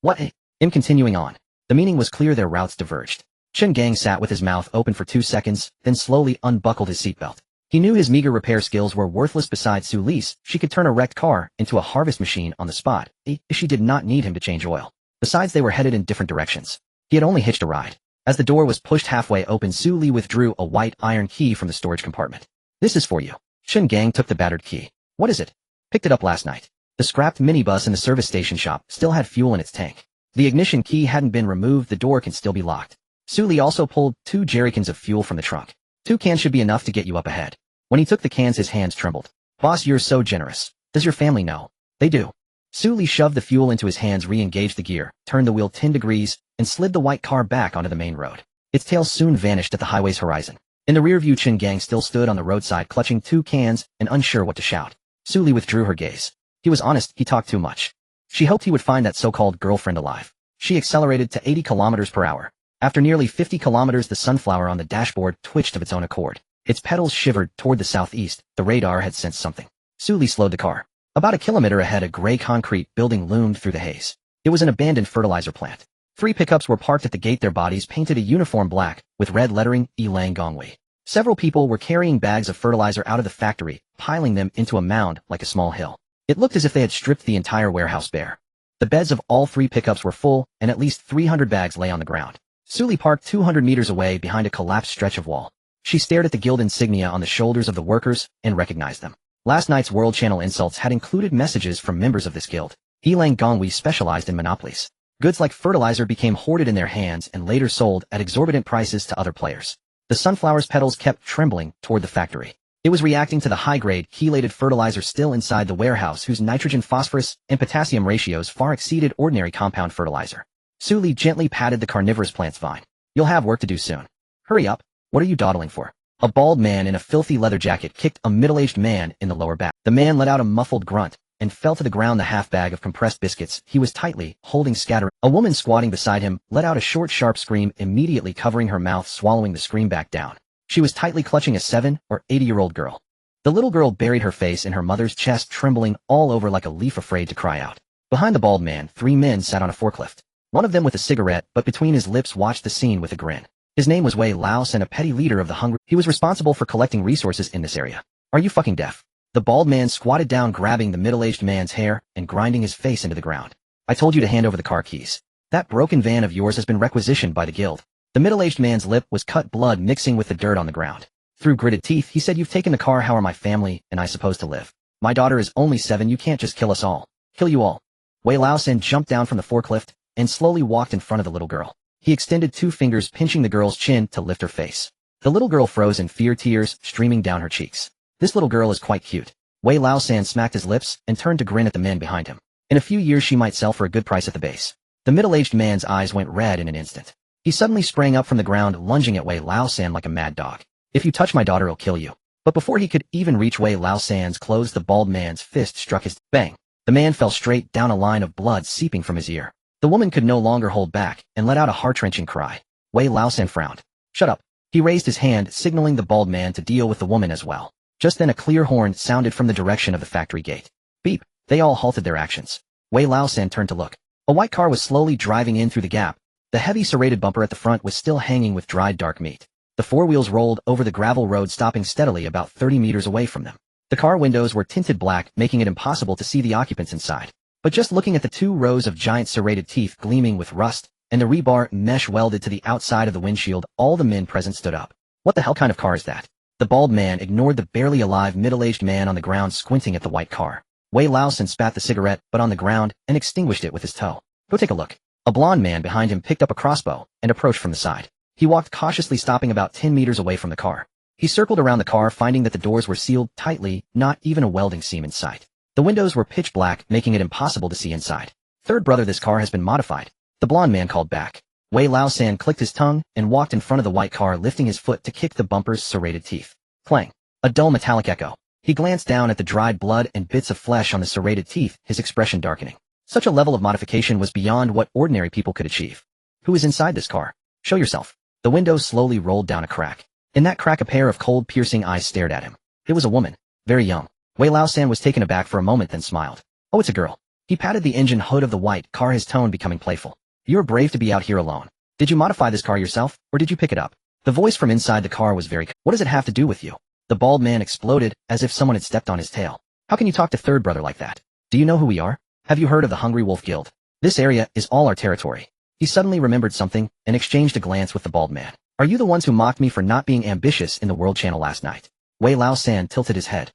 What? I'm continuing on. The meaning was clear, their routes diverged. Chen Gang sat with his mouth open for 2 seconds, then slowly unbuckled his seatbelt. He knew his meager repair skills were worthless. Besides Su Lise, she could turn a wrecked car into a harvest machine on the spot. She did not need him to change oil. Besides, they were headed in different directions. He had only hitched a ride. As the door was pushed halfway open, Su Li withdrew a white iron key from the storage compartment. This is for you. Shin Gang took the battered key. What is it? Picked it up last night. The scrapped minibus in the service station shop still had fuel in its tank. The ignition key hadn't been removed. The door can still be locked. Su Li also pulled 2 jerrycans of fuel from the trunk. 2 cans should be enough to get you up ahead. When he took the cans, his hands trembled. Boss, you're so generous. Does your family know? They do. Su Li shoved the fuel into his hands, re-engaged the gear, turned the wheel 10 degrees, and slid the white car back onto the main road. Its tail soon vanished at the highway's horizon. In the rear view, Shin Gang still stood on the roadside clutching 2 cans and unsure what to shout. Su Li withdrew her gaze. He was honest, he talked too much. She hoped he would find that so-called girlfriend alive. She accelerated to 80 kilometers per hour. After nearly 50 kilometers, the sunflower on the dashboard twitched of its own accord. Its petals shivered toward the southeast. The radar had sensed something. Su Li slowed the car. About a kilometer ahead, a gray concrete building loomed through the haze. It was an abandoned fertilizer plant. 3 pickups were parked at the gate, their bodies painted a uniform black, with red lettering, Ilang Gongwei. Several people were carrying bags of fertilizer out of the factory, piling them into a mound like a small hill. It looked as if they had stripped the entire warehouse bare. The beds of all 3 pickups were full, and at least 300 bags lay on the ground. Su Li parked 200 meters away behind a collapsed stretch of wall. She stared at the guild insignia on the shoulders of the workers and recognized them. Last night's World Channel insults had included messages from members of this guild. Ilang Gongwei specialized in monopolies. Goods like fertilizer became hoarded in their hands and later sold at exorbitant prices to other players. The sunflower's petals kept trembling toward the factory. It was reacting to the high-grade, chelated fertilizer still inside the warehouse, whose nitrogen, phosphorus, and potassium ratios far exceeded ordinary compound fertilizer. Su Li gently patted the carnivorous plant's vine. You'll have work to do soon. Hurry up. What are you dawdling for? A bald man in a filthy leather jacket kicked a middle-aged man in the lower back. The man let out a muffled grunt and fell to the ground, the half bag of compressed biscuits he was tightly holding scattered. A woman squatting beside him let out a short, sharp scream, immediately covering her mouth, swallowing the scream back down. She was tightly clutching a 7 or 8-year-old girl. The little girl buried her face in her mother's chest, trembling all over like a leaf, afraid to cry out. Behind the bald man, 3 men sat on a forklift. One of them with a cigarette, but between his lips, watched the scene with a grin. His name was Wei Laos, and a petty leader of the hungry. He was responsible for collecting resources in this area. Are you fucking deaf? The bald man squatted down, grabbing the middle-aged man's hair and grinding his face into the ground. I told you to hand over the car keys. That broken van of yours has been requisitioned by the guild. The middle-aged man's lip was cut, blood mixing with the dirt on the ground. Through gritted teeth, he said, You've taken the car. How are my family and I supposed to live? My daughter is only 7. You can't just kill us all. Kill you all. Wei Laosan jumped down from the forklift and slowly walked in front of the little girl. He extended 2 fingers, pinching the girl's chin to lift her face. The little girl froze in fear, tears streaming down her cheeks. This little girl is quite cute. Wei Laosan smacked his lips and turned to grin at the men behind him. In a few years she might sell for a good price at the base. The middle-aged man's eyes went red in an instant. He suddenly sprang up from the ground, lunging at Wei Laosan like a mad dog. If you touch my daughter, I'll kill you. But before he could even reach Wei Laosan's clothes, the bald man's fist struck his bang. The man fell straight down, a line of blood seeping from his ear. The woman could no longer hold back and let out a heart-wrenching cry. Wei Laosan frowned. Shut up. He raised his hand, signaling the bald man to deal with the woman as well. Just then a clear horn sounded from the direction of the factory gate. Beep. They all halted their actions. Wei Laosan turned to look. A white car was slowly driving in through the gap. The heavy serrated bumper at the front was still hanging with dried dark meat. The 4 wheels rolled over the gravel road, stopping steadily about 30 meters away from them. The car windows were tinted black, making it impossible to see the occupants inside. But just looking at the 2 rows of giant serrated teeth gleaming with rust, and the rebar mesh welded to the outside of the windshield, all the men present stood up. What the hell kind of car is that? The bald man ignored the barely alive middle-aged man on the ground, squinting at the white car. Wei Laosan spat the cigarette but on the ground and extinguished it with his toe. Go take a look. A blond man behind him picked up a crossbow and approached from the side. He walked cautiously, stopping about 10 meters away from the car. He circled around the car, finding that the doors were sealed tightly, not even a welding seam in sight. The windows were pitch black, making it impossible to see inside. Third brother, this car has been modified. The blond man called back. Wei Laosan clicked his tongue and walked in front of the white car, lifting his foot to kick the bumper's serrated teeth. Clang. A dull metallic echo. He glanced down at the dried blood and bits of flesh on the serrated teeth, his expression darkening. Such a level of modification was beyond what ordinary people could achieve. Who is inside this car? Show yourself. The window slowly rolled down a crack. In that crack, a pair of cold, piercing eyes stared at him. It was a woman. Very young. Wei Laosan was taken aback for a moment, then smiled. Oh, it's a girl. He patted the engine hood of the white car, his tone becoming playful. You're brave to be out here alone. Did you modify this car yourself, or did you pick it up? The voice from inside the car was very. What does it have to do with you? The bald man exploded as if someone had stepped on his tail. How can you talk to third brother like that? Do you know who we are? Have you heard of the Hungry Wolf Guild? This area is all our territory. He suddenly remembered something and exchanged a glance with the bald man. Are you the ones who mocked me for not being ambitious in the World Channel last night? Wei Lao San tilted his head.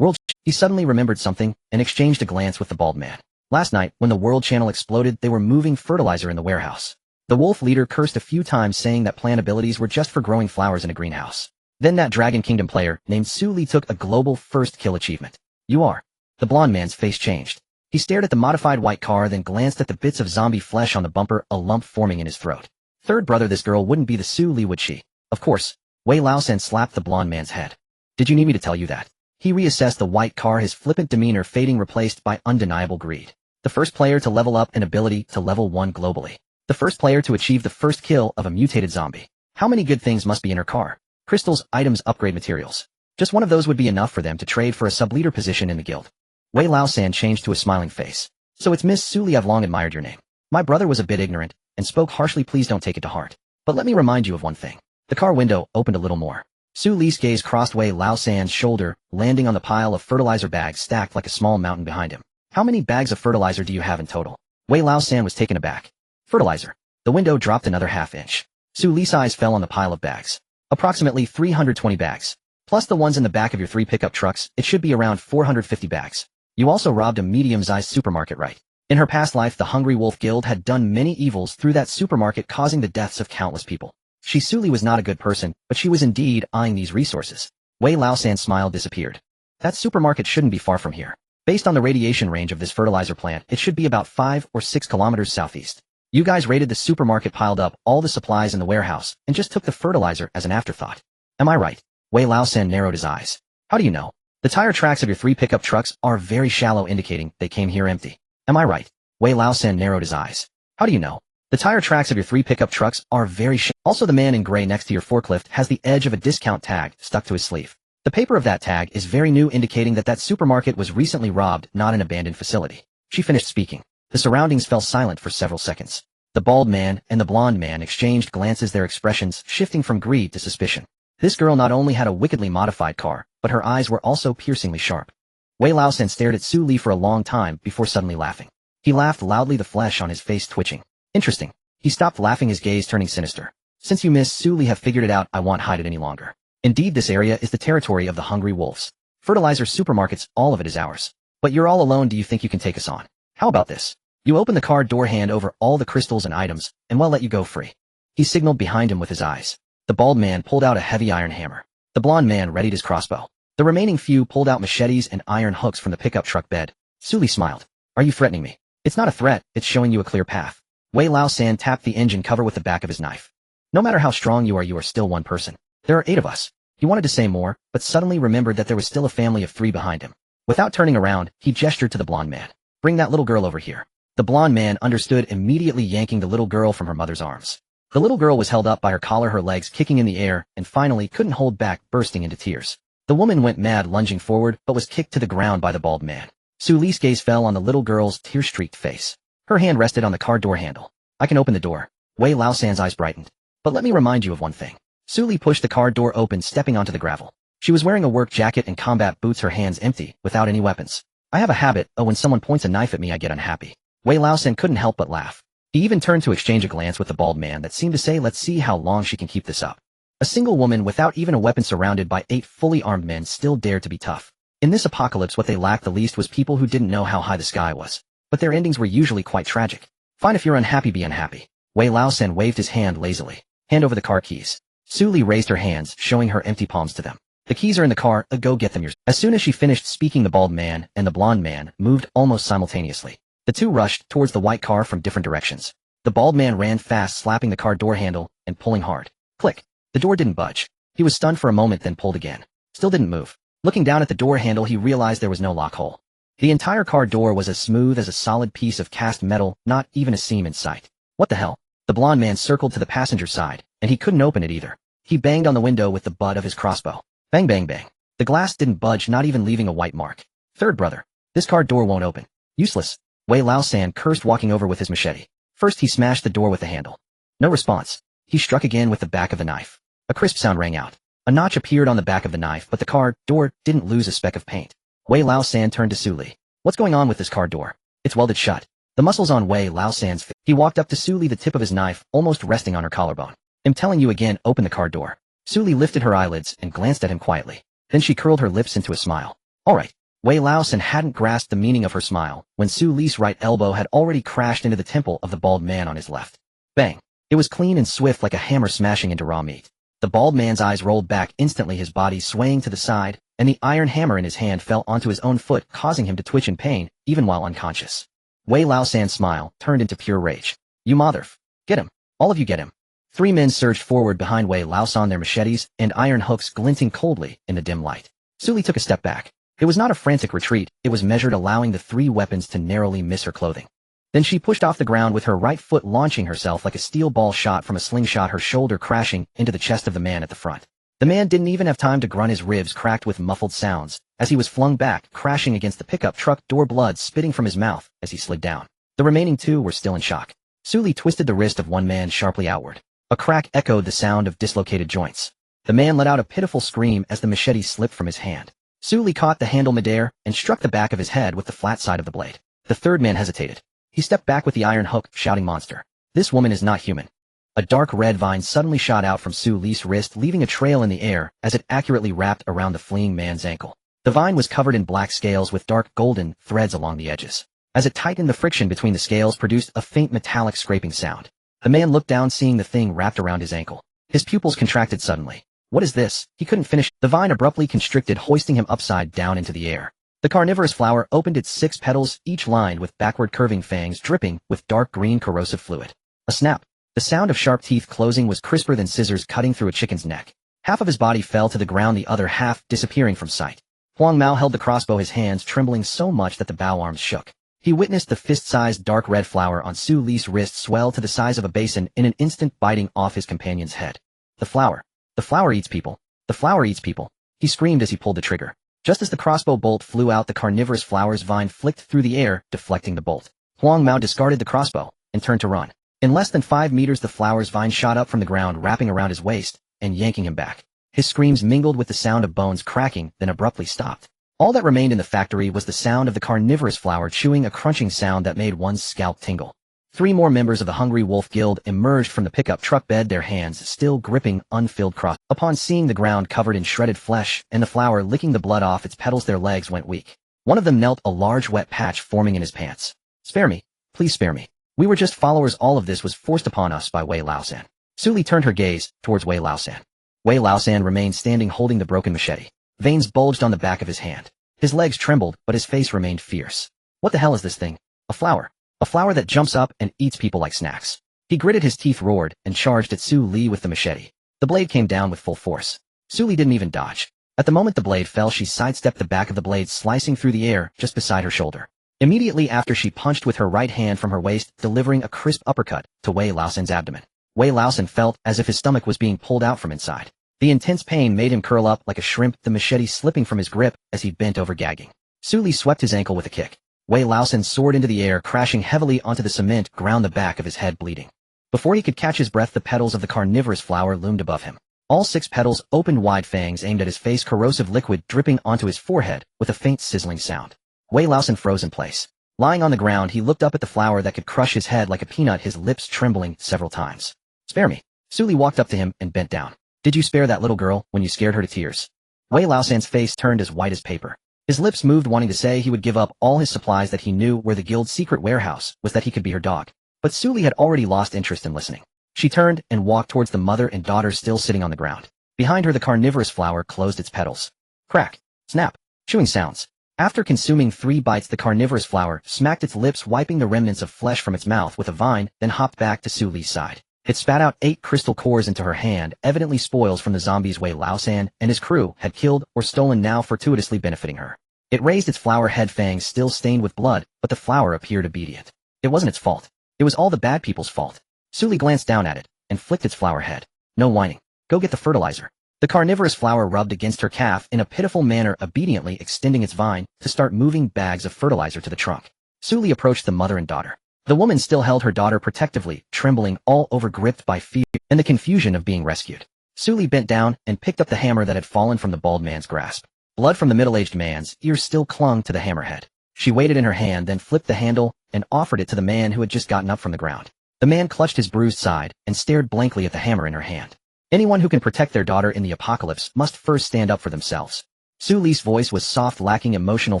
He suddenly remembered something and exchanged a glance with the bald man. Last night, when the World Channel exploded, they were moving fertilizer in the warehouse. The wolf leader cursed a few times, saying that plant abilities were just for growing flowers in a greenhouse. Then that Dragon Kingdom player named Su Li took a global first kill achievement. You are. The blonde man's face changed. He stared at the modified white car, then glanced at the bits of zombie flesh on the bumper, a lump forming in his throat. Third brother, this girl wouldn't be the Su Li, would she? Of course. Wei Lao San slapped the blonde man's head. Did you need me to tell you that? He reassessed the white car, his flippant demeanor fading, replaced by undeniable greed. The first player to level up an ability to level 1 globally. The first player to achieve the first kill of a mutated zombie. How many good things must be in her car? Crystals, items, upgrade materials. Just one of those would be enough for them to trade for a sub-leader position in the guild. Wei Lao San changed to a smiling face. So it's Miss Su Li, I've long admired your name. My brother was a bit ignorant and spoke harshly, please don't take it to heart. But let me remind you of one thing. The car window opened a little more. Su Li's gaze crossed Wei Lao San's shoulder, landing on the pile of fertilizer bags stacked like a small mountain behind him. How many bags of fertilizer do you have in total? Wei Lao San was taken aback. Fertilizer. The window dropped another half-inch. Su Li's eyes fell on the pile of bags. Approximately 320 bags. Plus the ones in the back of your 3 pickup trucks, it should be around 450 bags. You also robbed a medium-sized supermarket, right? In her past life, the Hungry Wolf Guild had done many evils through that supermarket, causing the deaths of countless people. Su Li was not a good person, but she was indeed eyeing these resources. Wei Lao San's smile disappeared. That supermarket shouldn't be far from here. Based on the radiation range of this fertilizer plant, it should be about 5 or 6 kilometers southeast. You guys raided the supermarket, piled up all the supplies in the warehouse, and just took the fertilizer as an afterthought. Am I right? Wei Lao San narrowed his eyes. How do you know? The tire tracks of your 3 pickup trucks are very shallow, indicating they came here empty. Am I right? Wei Lao San narrowed his eyes. How do you know? The tire tracks of your 3 pickup trucks are very shallow. Also, the man in gray next to your forklift has the edge of a discount tag stuck to his sleeve. The paper of that tag is very new, indicating that that supermarket was recently robbed, not an abandoned facility. She finished speaking. The surroundings fell silent for several seconds. The bald man and the blonde man exchanged glances, their expressions shifting from greed to suspicion. This girl not only had a wickedly modified car, but her eyes were also piercingly sharp. Wei Lao San stared at Su Li for a long time before suddenly laughing. He laughed loudly, the flesh on his face twitching. Interesting. He stopped laughing, his gaze turning sinister. Since you, Miss Su Li, have figured it out, I won't hide it any longer. Indeed, this area is the territory of the Hungry Wolves. Fertilizer supermarkets, all of it is ours. But you're all alone, do you think you can take us on? How about this? You open the car door, hand over all the crystals and items, and we'll let you go free. He signaled behind him with his eyes. The bald man pulled out a heavy iron hammer. The blonde man readied his crossbow. The remaining few pulled out machetes and iron hooks from the pickup truck bed. Su Li smiled. Are you threatening me? It's not a threat, it's showing you a clear path. Wei Lao San tapped the engine cover with the back of his knife. No matter how strong you are still one person. There are 8 of us. He wanted to say more, but suddenly remembered that there was still a family of 3 behind him. Without turning around, he gestured to the blonde man. Bring that little girl over here. The blonde man understood, immediately yanking the little girl from her mother's arms. The little girl was held up by her collar, her legs kicking in the air, and finally couldn't hold back, bursting into tears. The woman went mad, lunging forward, but was kicked to the ground by the bald man. Su Li's gaze fell on the little girl's tear-streaked face. Her hand rested on the car door handle. I can open the door. Wei Lao San's eyes brightened. But let me remind you of one thing. Su Li pushed the car door open, stepping onto the gravel. She was wearing a work jacket and combat boots, her hands empty, without any weapons. I have a habit, when someone points a knife at me I get unhappy. Wei Lao San couldn't help but laugh. He even turned to exchange a glance with the bald man that seemed to say, let's see how long she can keep this up. A single woman without even a weapon, surrounded by 8 fully armed men, still dared to be tough. In this apocalypse, what they lacked the least was people who didn't know how high the sky was. But their endings were usually quite tragic. Fine, if you're unhappy, be unhappy. Wei Lao San waved his hand lazily. Hand over the car keys. Su Li raised her hands, showing her empty palms to them. The keys are in the car, go get them yours. As soon as she finished speaking, the bald man and the blonde man moved almost simultaneously. The 2 rushed towards the white car from different directions. The bald man ran fast, slapping the car door handle and pulling hard. Click. The door didn't budge. He was stunned for a moment, then pulled again. Still didn't move. Looking down at the door handle, he realized there was no lock hole. The entire car door was as smooth as a solid piece of cast metal, not even a seam in sight. What the hell? The blonde man circled to the passenger side, and he couldn't open it either. He banged on the window with the butt of his crossbow. Bang, bang, bang. The glass didn't budge, not even leaving a white mark. Third brother. This car door won't open. Useless. Wei Lao San cursed, walking over with his machete. First he smashed the door with the handle. No response. He struck again with the back of the knife. A crisp sound rang out. A notch appeared on the back of the knife, but the car door didn't lose a speck of paint. Wei Lao San turned to Su Li. What's going on with this car door? It's welded shut. The muscles on Wei Lao San's face. He walked up to Su Li, the tip of his knife almost resting on her collarbone. I'm telling you again, open the car door. Su Li lifted her eyelids and glanced at him quietly. Then she curled her lips into a smile. All right. Wei Lao San hadn't grasped the meaning of her smile when Su Li's right elbow had already crashed into the temple of the bald man on his left. Bang. It was clean and swift like a hammer smashing into raw meat. The bald man's eyes rolled back instantly, his body swaying to the side, and the iron hammer in his hand fell onto his own foot, causing him to twitch in pain, even while unconscious. Wei Lao San's smile turned into pure rage. You motherf. Get him. All of you get him. 3 men surged forward behind Wei Lao San, their machetes and iron hooks glinting coldly in the dim light. Su Li took a step back. It was not a frantic retreat, it was measured, allowing the 3 weapons to narrowly miss her clothing. Then she pushed off the ground with her right foot, launching herself like a steel ball shot from a slingshot, her shoulder crashing into the chest of the man at the front. The man didn't even have time to grunt, his ribs cracked with muffled sounds as he was flung back, crashing against the pickup truck door, blood spitting from his mouth as he slid down. The remaining 2 were still in shock. Su Li twisted the wrist of one man sharply outward. A crack echoed the sound of dislocated joints. The man let out a pitiful scream as the machete slipped from his hand. Su Li caught the handle midair and struck the back of his head with the flat side of the blade. The 3rd man hesitated. He stepped back with the iron hook, shouting, monster. This woman is not human. A dark red vine suddenly shot out from Su Li's wrist, leaving a trail in the air as it accurately wrapped around the fleeing man's ankle. The vine was covered in black scales with dark golden threads along the edges. As it tightened, the friction between the scales produced a faint metallic scraping sound. The man looked down, seeing the thing wrapped around his ankle. His pupils contracted suddenly. What is this? He couldn't finish. The vine abruptly constricted, hoisting him upside down into the air. The carnivorous flower opened its 6 petals, each lined with backward curving fangs dripping with dark green corrosive fluid. A snap. The sound of sharp teeth closing was crisper than scissors cutting through a chicken's neck. Half of his body fell to the ground, the other half disappearing from sight. Huang Mao held the crossbow, his hands trembling so much that the bow arms shook. He witnessed the fist-sized dark red flower on Su Li's wrist swell to the size of a basin in an instant, biting off his companion's head. The flower. The flower eats people. The flower eats people. He screamed as he pulled the trigger. Just as the crossbow bolt flew out, the carnivorous flower's vine flicked through the air, deflecting the bolt. Huang Mao discarded the crossbow and turned to run. In less than 5 meters, the flower's vine shot up from the ground, wrapping around his waist and yanking him back. His screams mingled with the sound of bones cracking, then abruptly stopped. All that remained in the factory was the sound of the carnivorous flower chewing, a crunching sound that made one's scalp tingle. 3 more members of the Hungry Wolf Guild emerged from the pickup truck bed, their hands still gripping unfilled cross. Upon seeing the ground covered in shredded flesh and the flower licking the blood off its petals, their legs went weak. One of them knelt, a large wet patch forming in his pants. Spare me. Please spare me. We were just followers. All of this was forced upon us by Wei Lao San. Su Li turned her gaze towards Wei Lao San. Wei Lao San remained standing, holding the broken machete. Veins bulged on the back of his hand. His legs trembled, but his face remained fierce. What the hell is this thing? A flower. A flower that jumps up and eats people like snacks. He gritted his teeth, roared, and charged at Su Li with the machete. The blade came down with full force. Su Li didn't even dodge. At the moment the blade fell, she sidestepped the back of the blade, slicing through the air just beside her shoulder. Immediately after, she punched with her right hand from her waist, delivering a crisp uppercut to Wei Lao San's abdomen. Wei Lao San felt as if his stomach was being pulled out from inside. The intense pain made him curl up like a shrimp, the machete slipping from his grip as he bent over, gagging. Su Li swept his ankle with a kick. Wei Lao San soared into the air, crashing heavily onto the cement ground, the back of his head bleeding. Before he could catch his breath, the petals of the carnivorous flower loomed above him. All 6 petals opened wide, fangs aimed at his face, corrosive liquid dripping onto his forehead with a faint sizzling sound. Wei Lao San froze in place. Lying on the ground, he looked up at the flower that could crush his head like a peanut, his lips trembling several times. Spare me. Su Li walked up to him and bent down. Did you spare that little girl when you scared her to tears? Wei Lao San's face turned as white as paper. His lips moved, wanting to say he would give up all his supplies, that he knew where the guild's secret warehouse was, that he could be her dog. But Su Li had already lost interest in listening. She turned and walked towards the mother and daughter still sitting on the ground. Behind her, the carnivorous flower closed its petals. Crack. Snap. Chewing sounds. After consuming 3 bites, the carnivorous flower smacked its lips, wiping the remnants of flesh from its mouth with a vine, then hopped back to Su Li's side. It spat out 8 crystal cores into her hand, evidently spoils from the zombies Wei Lao San and his crew had killed or stolen, now fortuitously benefiting her. It raised its flower head, fangs still stained with blood, but the flower appeared obedient. It wasn't its fault. It was all the bad people's fault. Su Li glanced down at it and flicked its flower head. No whining. Go get the fertilizer. The carnivorous flower rubbed against her calf in a pitiful manner, obediently extending its vine to start moving bags of fertilizer to the trunk. Su Li approached the mother and daughter. The woman still held her daughter protectively, trembling all over, gripped by fear and the confusion of being rescued. Suli bent down and picked up the hammer that had fallen from the bald man's grasp. Blood from the middle-aged man's ears still clung to the hammerhead. She weighed it in her hand, then flipped the handle and offered it to the man who had just gotten up from the ground. The man clutched his bruised side and stared blankly at the hammer in her hand. Anyone who can protect their daughter in the apocalypse must first stand up for themselves. Suli's voice was soft, lacking emotional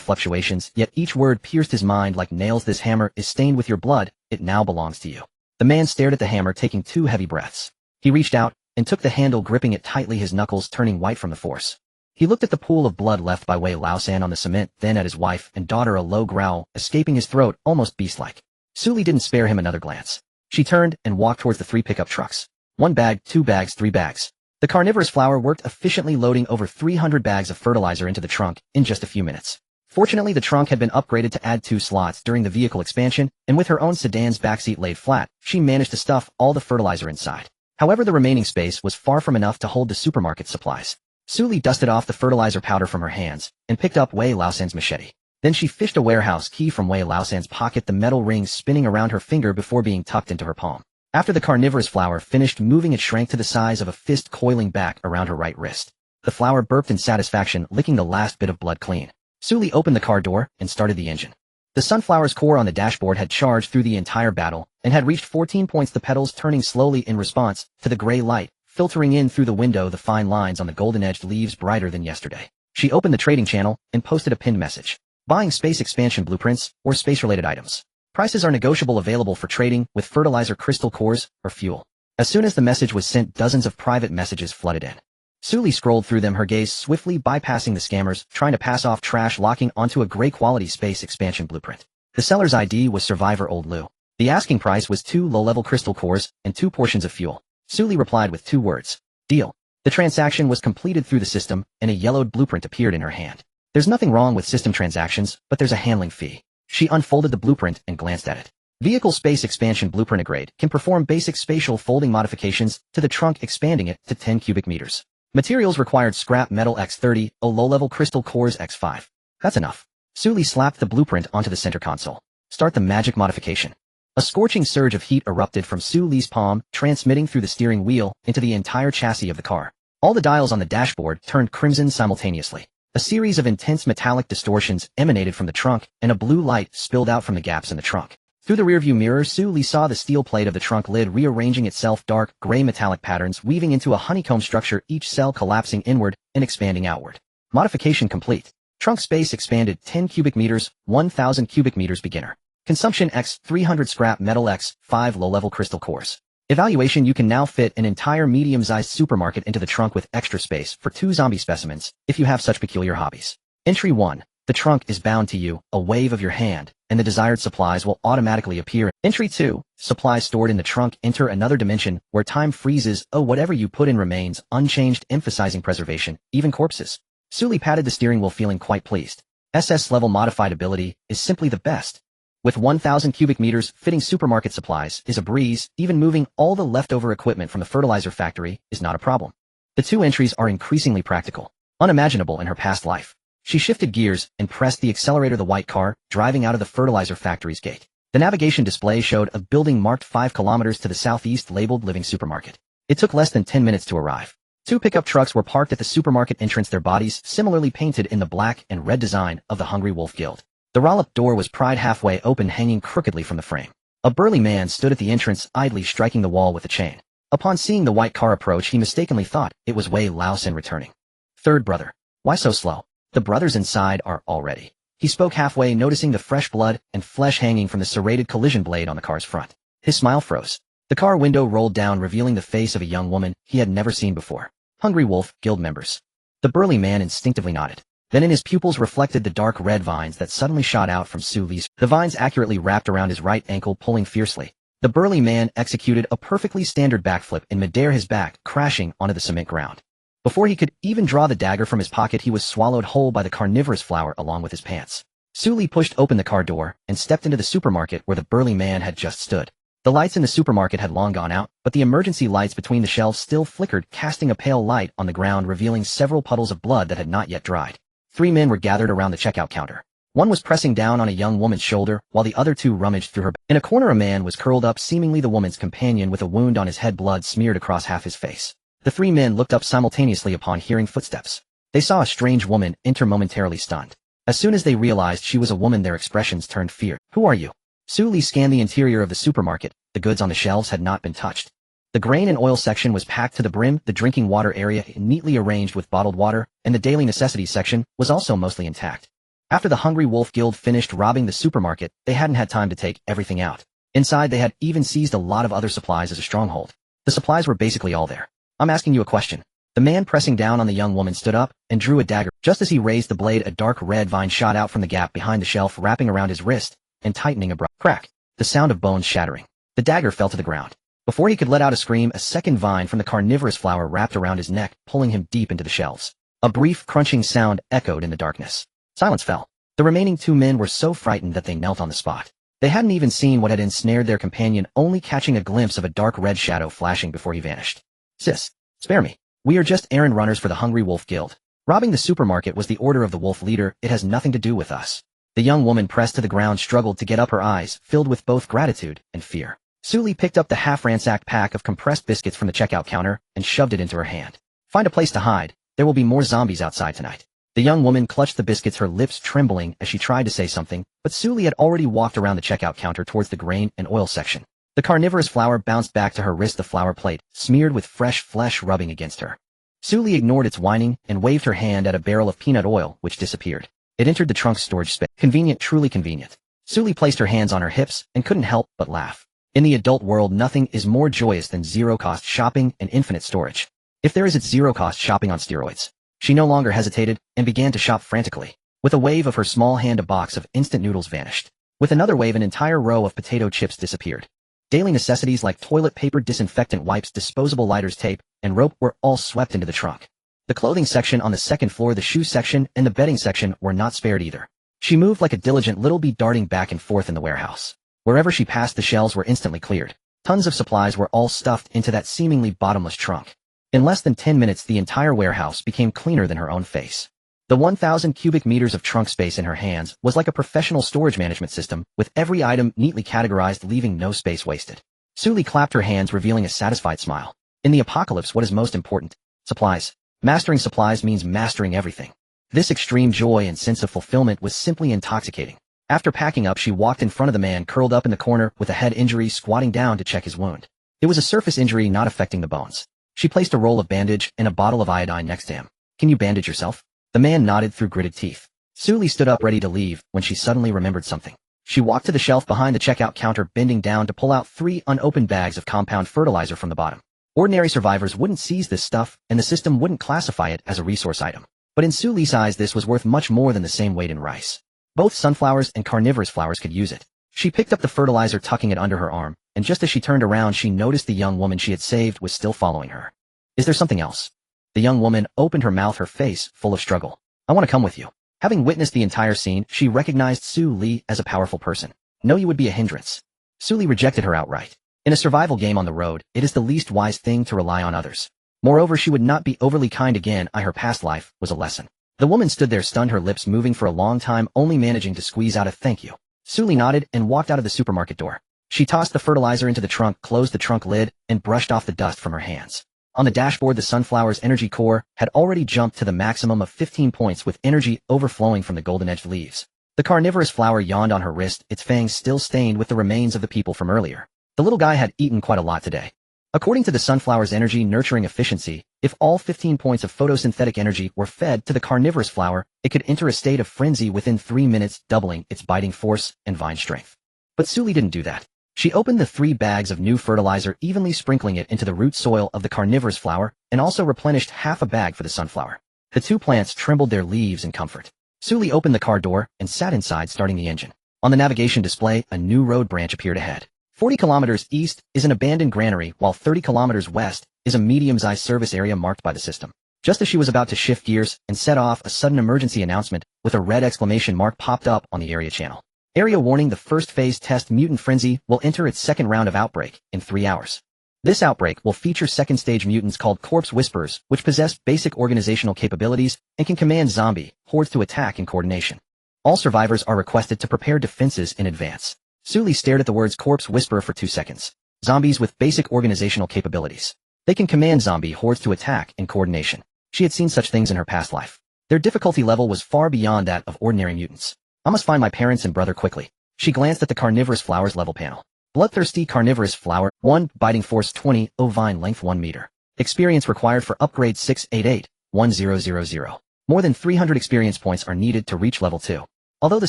fluctuations, yet each word pierced his mind like nails. This hammer is stained with your blood. It now belongs to you. The man stared at the hammer, taking 2 heavy breaths. He reached out and took the handle, gripping it tightly, his knuckles turning white from the force. He looked at the pool of blood left by Wei Laosan on the cement, then at his wife and daughter, a low growl escaping his throat, almost beast-like. Suli didn't spare him another glance. She turned and walked towards the 3 pickup trucks. 1 bag, 2 bags, 3 bags. The carnivorous flower worked efficiently, loading over 300 bags of fertilizer into the trunk in just a few minutes. Fortunately, the trunk had been upgraded to add 2 slots during the vehicle expansion, and with her own sedan's backseat laid flat, she managed to stuff all the fertilizer inside. However, the remaining space was far from enough to hold the supermarket supplies. Suli dusted off the fertilizer powder from her hands and picked up Wei Laosan's machete. Then she fished a warehouse key from Wei Laosan's pocket, the metal ring spinning around her finger before being tucked into her palm. After the carnivorous flower finished moving, it shrank to the size of a fist, coiling back around her right wrist. The flower burped in satisfaction, licking the last bit of blood clean. Suli opened the car door and started the engine. The sunflower's core on the dashboard had charged through the entire battle and had reached 14 points, the petals turning slowly in response to the gray light filtering in through the window, the fine lines on the golden-edged leaves brighter than yesterday. She opened the trading channel and posted a pinned message. Buying space expansion blueprints or space-related items. Prices are negotiable, available for trading with fertilizer, crystal cores, or fuel. As soon as the message was sent, dozens of private messages flooded in. Suli scrolled through them, her gaze swiftly bypassing the scammers trying to pass off trash, locking onto a gray-quality space expansion blueprint. The seller's ID was Survivor Old Lou. The asking price was 2 low-level crystal cores and 2 portions of fuel. Suli replied with 2 words. Deal. The transaction was completed through the system, and a yellowed blueprint appeared in her hand. There's nothing wrong with system transactions, but there's a handling fee. She unfolded the blueprint and glanced at it. Vehicle space expansion blueprint grade can perform basic spatial folding modifications to the trunk, expanding it to 10 cubic meters. Materials required: scrap metal X30, a low-level crystal cores X5. That's enough. Suli slapped the blueprint onto the center console. Start the magic modification. A scorching surge of heat erupted from Suli's palm, transmitting through the steering wheel into the entire chassis of the car. All the dials on the dashboard turned crimson simultaneously. A series of intense metallic distortions emanated from the trunk, and a blue light spilled out from the gaps in the trunk. Through the rearview mirror, Suli saw the steel plate of the trunk lid rearranging itself, dark gray metallic patterns weaving into a honeycomb structure, each cell collapsing inward and expanding outward. Modification complete. Trunk space expanded 10 cubic meters, 1,000 cubic meters beginner. Consumption X, 300 scrap metal X, 5 low-level crystal cores. Evaluation: you can now fit an entire medium-sized supermarket into the trunk with extra space for 2 zombie specimens, if you have such peculiar hobbies. Entry 1. The trunk is bound to you, a wave of your hand, and the desired supplies will automatically appear. Entry 2. Supplies stored in the trunk enter another dimension, where time freezes. Oh, whatever you put in remains unchanged, emphasizing preservation, even corpses. Suli patted the steering wheel, feeling quite pleased. SS-level modified ability is simply the best. With 1,000 cubic meters, fitting supermarket supplies is a breeze. Even moving all the leftover equipment from the fertilizer factory is not a problem. The 2 entries are increasingly practical, unimaginable in her past life. She shifted gears and pressed the accelerator, the white car driving out of the fertilizer factory's gate. The navigation display showed a building marked 5 kilometers to the southeast labeled Living Supermarket. It took less than 10 minutes to arrive. 2 pickup trucks were parked at the supermarket entrance, their bodies similarly painted in the black and red design of the Hungry Wolf Guild. The roll-up door was pried halfway open, hanging crookedly from the frame. A burly man stood at the entrance, idly striking the wall with a chain. Upon seeing the white car approach, he mistakenly thought it was Wei Laosan returning. Third brother. Why so slow? The brothers inside are all ready. He spoke halfway, noticing the fresh blood and flesh hanging from the serrated collision blade on the car's front. His smile froze. The car window rolled down, revealing the face of a young woman he had never seen before. Hungry Wolf Guild members. The burly man instinctively nodded. Then in his pupils reflected the dark red vines that suddenly shot out from Suli's. The vines accurately wrapped around his right ankle, pulling fiercely. The burly man executed a perfectly standard backflip in midair, his back crashing onto the cement ground. Before he could even draw the dagger from his pocket, he was swallowed whole by the carnivorous flower along with his pants. Suli pushed open the car door and stepped into the supermarket where the burly man had just stood. The lights in the supermarket had long gone out, but the emergency lights between the shelves still flickered, casting a pale light on the ground, revealing several puddles of blood that had not yet dried. 3 men were gathered around the checkout counter. One was pressing down on a young woman's shoulder, while the other 2 rummaged through her. In a corner, a man was curled up, seemingly the woman's companion, with a wound on his head, blood smeared across half his face. The three men looked up simultaneously upon hearing footsteps. They saw a strange woman enter, momentarily stunned. As soon as they realized she was a woman, their expressions turned fear. Who are you? Sully scanned the interior of the supermarket. The goods on the shelves had not been touched. The grain and oil section was packed to the brim, the drinking water area neatly arranged with bottled water, and the daily necessities section was also mostly intact. After the Hungry Wolf Guild finished robbing the supermarket, they hadn't had time to take everything out. Inside, they had even seized a lot of other supplies as a stronghold. The supplies were basically all there. I'm asking you a question. The man pressing down on the young woman stood up and drew a dagger. Just as he raised the blade, a dark red vine shot out from the gap behind the shelf, wrapping around his wrist and tightening abruptly. Crack. The sound of bones shattering. The dagger fell to the ground. Before he could let out a scream, a second vine from the carnivorous flower wrapped around his neck, pulling him deep into the shelves. A brief crunching sound echoed in the darkness. Silence fell. The remaining two men were so frightened that they knelt on the spot. They hadn't even seen what had ensnared their companion, only catching a glimpse of a dark red shadow flashing before he vanished. Sis, spare me. We are just errand runners for the Hungry Wolf Guild. Robbing the supermarket was the order of the wolf leader. It has nothing to do with us. The young woman, pressed to the ground, struggled to get up, her eyes filled with both gratitude and fear. Sully picked up the half-ransacked pack of compressed biscuits from the checkout counter and shoved it into her hand. Find a place to hide. There will be more zombies outside tonight. The young woman clutched the biscuits, her lips trembling as she tried to say something, but Sully had already walked around the checkout counter towards the grain and oil section. The carnivorous flower bounced back to her wrist, the flour plate, smeared with fresh flesh, rubbing against her. Sully ignored its whining and waved her hand at a barrel of peanut oil, which disappeared. It entered the trunk's storage space. Convenient, truly convenient. Sully placed her hands on her hips and couldn't help but laugh. In the adult world, nothing is more joyous than zero-cost shopping and infinite storage. If there is, it's zero-cost shopping on steroids. She no longer hesitated and began to shop frantically. With a wave of her small hand, a box of instant noodles vanished. With another wave, an entire row of potato chips disappeared. Daily necessities like toilet paper, disinfectant wipes, disposable lighters, tape, and rope were all swept into the trunk. The clothing section on the second floor, the shoe section, and the bedding section were not spared either. She moved like a diligent little bee, darting back and forth in the warehouse. Wherever she passed, the shelves were instantly cleared. Tons of supplies were all stuffed into that seemingly bottomless trunk. In less than 10 minutes, the entire warehouse became cleaner than her own face. The 1,000 cubic meters of trunk space in her hands was like a professional storage management system, with every item neatly categorized, leaving no space wasted. Sully clapped her hands, revealing a satisfied smile. In the apocalypse, what is most important? Supplies. Mastering supplies means mastering everything. This extreme joy and sense of fulfillment was simply intoxicating. After packing up, she walked in front of the man curled up in the corner with a head injury, squatting down to check his wound. It was a surface injury, not affecting the bones. She placed a roll of bandage and a bottle of iodine next to him. Can you bandage yourself? The man nodded through gritted teeth. Sully stood up, ready to leave, when she suddenly remembered something. She walked to the shelf behind the checkout counter, bending down to pull out 3 unopened bags of compound fertilizer from the bottom. Ordinary survivors wouldn't seize this stuff, and the system wouldn't classify it as a resource item. But in Sully's eyes, this was worth much more than the same weight in rice. Both sunflowers and carnivorous flowers could use it. She picked up the fertilizer, tucking it under her arm, and just as she turned around, she noticed the young woman she had saved was still following her. Is there something else? The young woman opened her mouth, her face full of struggle. I want to come with you. Having witnessed the entire scene, she recognized Sully as a powerful person. No, you would be a hindrance. Sully rejected her outright. In a survival game on the road, it is the least wise thing to rely on others. Moreover, she would not be overly kind again. Her past life was a lesson. The woman stood there, stunned, her lips moving for a long time, only managing to squeeze out a thank you. Sully nodded and walked out of the supermarket door. She tossed the fertilizer into the trunk, closed the trunk lid, and brushed off the dust from her hands. On the dashboard, the sunflower's energy core had already jumped to the maximum of 15 points, with energy overflowing from the golden-edged leaves. The carnivorous flower yawned on her wrist, its fangs still stained with the remains of the people from earlier. The little guy had eaten quite a lot today. According to the sunflower's energy nurturing efficiency, if all 15 points of photosynthetic energy were fed to the carnivorous flower, it could enter a state of frenzy within 3 minutes, doubling its biting force and vine strength. But Sully didn't do that. She opened the 3 bags of new fertilizer, evenly sprinkling it into the root soil of the carnivorous flower, and also replenished half a bag for the sunflower. The 2 plants trembled their leaves in comfort. Sully opened the car door and sat inside, starting the engine. On the navigation display, a new road branch appeared ahead. 40 kilometers east is an abandoned granary, while 30 kilometers west is a medium-sized service area marked by the system. Just as she was about to shift gears and set off, a sudden emergency announcement with a red exclamation mark popped up on the area channel. Area warning: the first phase test mutant frenzy will enter its second round of outbreak in 3 hours. This outbreak will feature second-stage mutants called corpse whisperers, which possess basic organizational capabilities and can command zombie hordes to attack in coordination. All survivors are requested to prepare defenses in advance. Sully stared at the words corpse whisperer for 2 seconds. Zombies with basic organizational capabilities. They can command zombie hordes to attack in coordination. She had seen such things in her past life. Their difficulty level was far beyond that of ordinary mutants. I must find my parents and brother quickly. She glanced at the carnivorous flowers level panel. Bloodthirsty carnivorous flower, 1, biting force 20, ovine length 1 meter. Experience required for upgrade 688-1000. More than 300 experience points are needed to reach level 2. Although the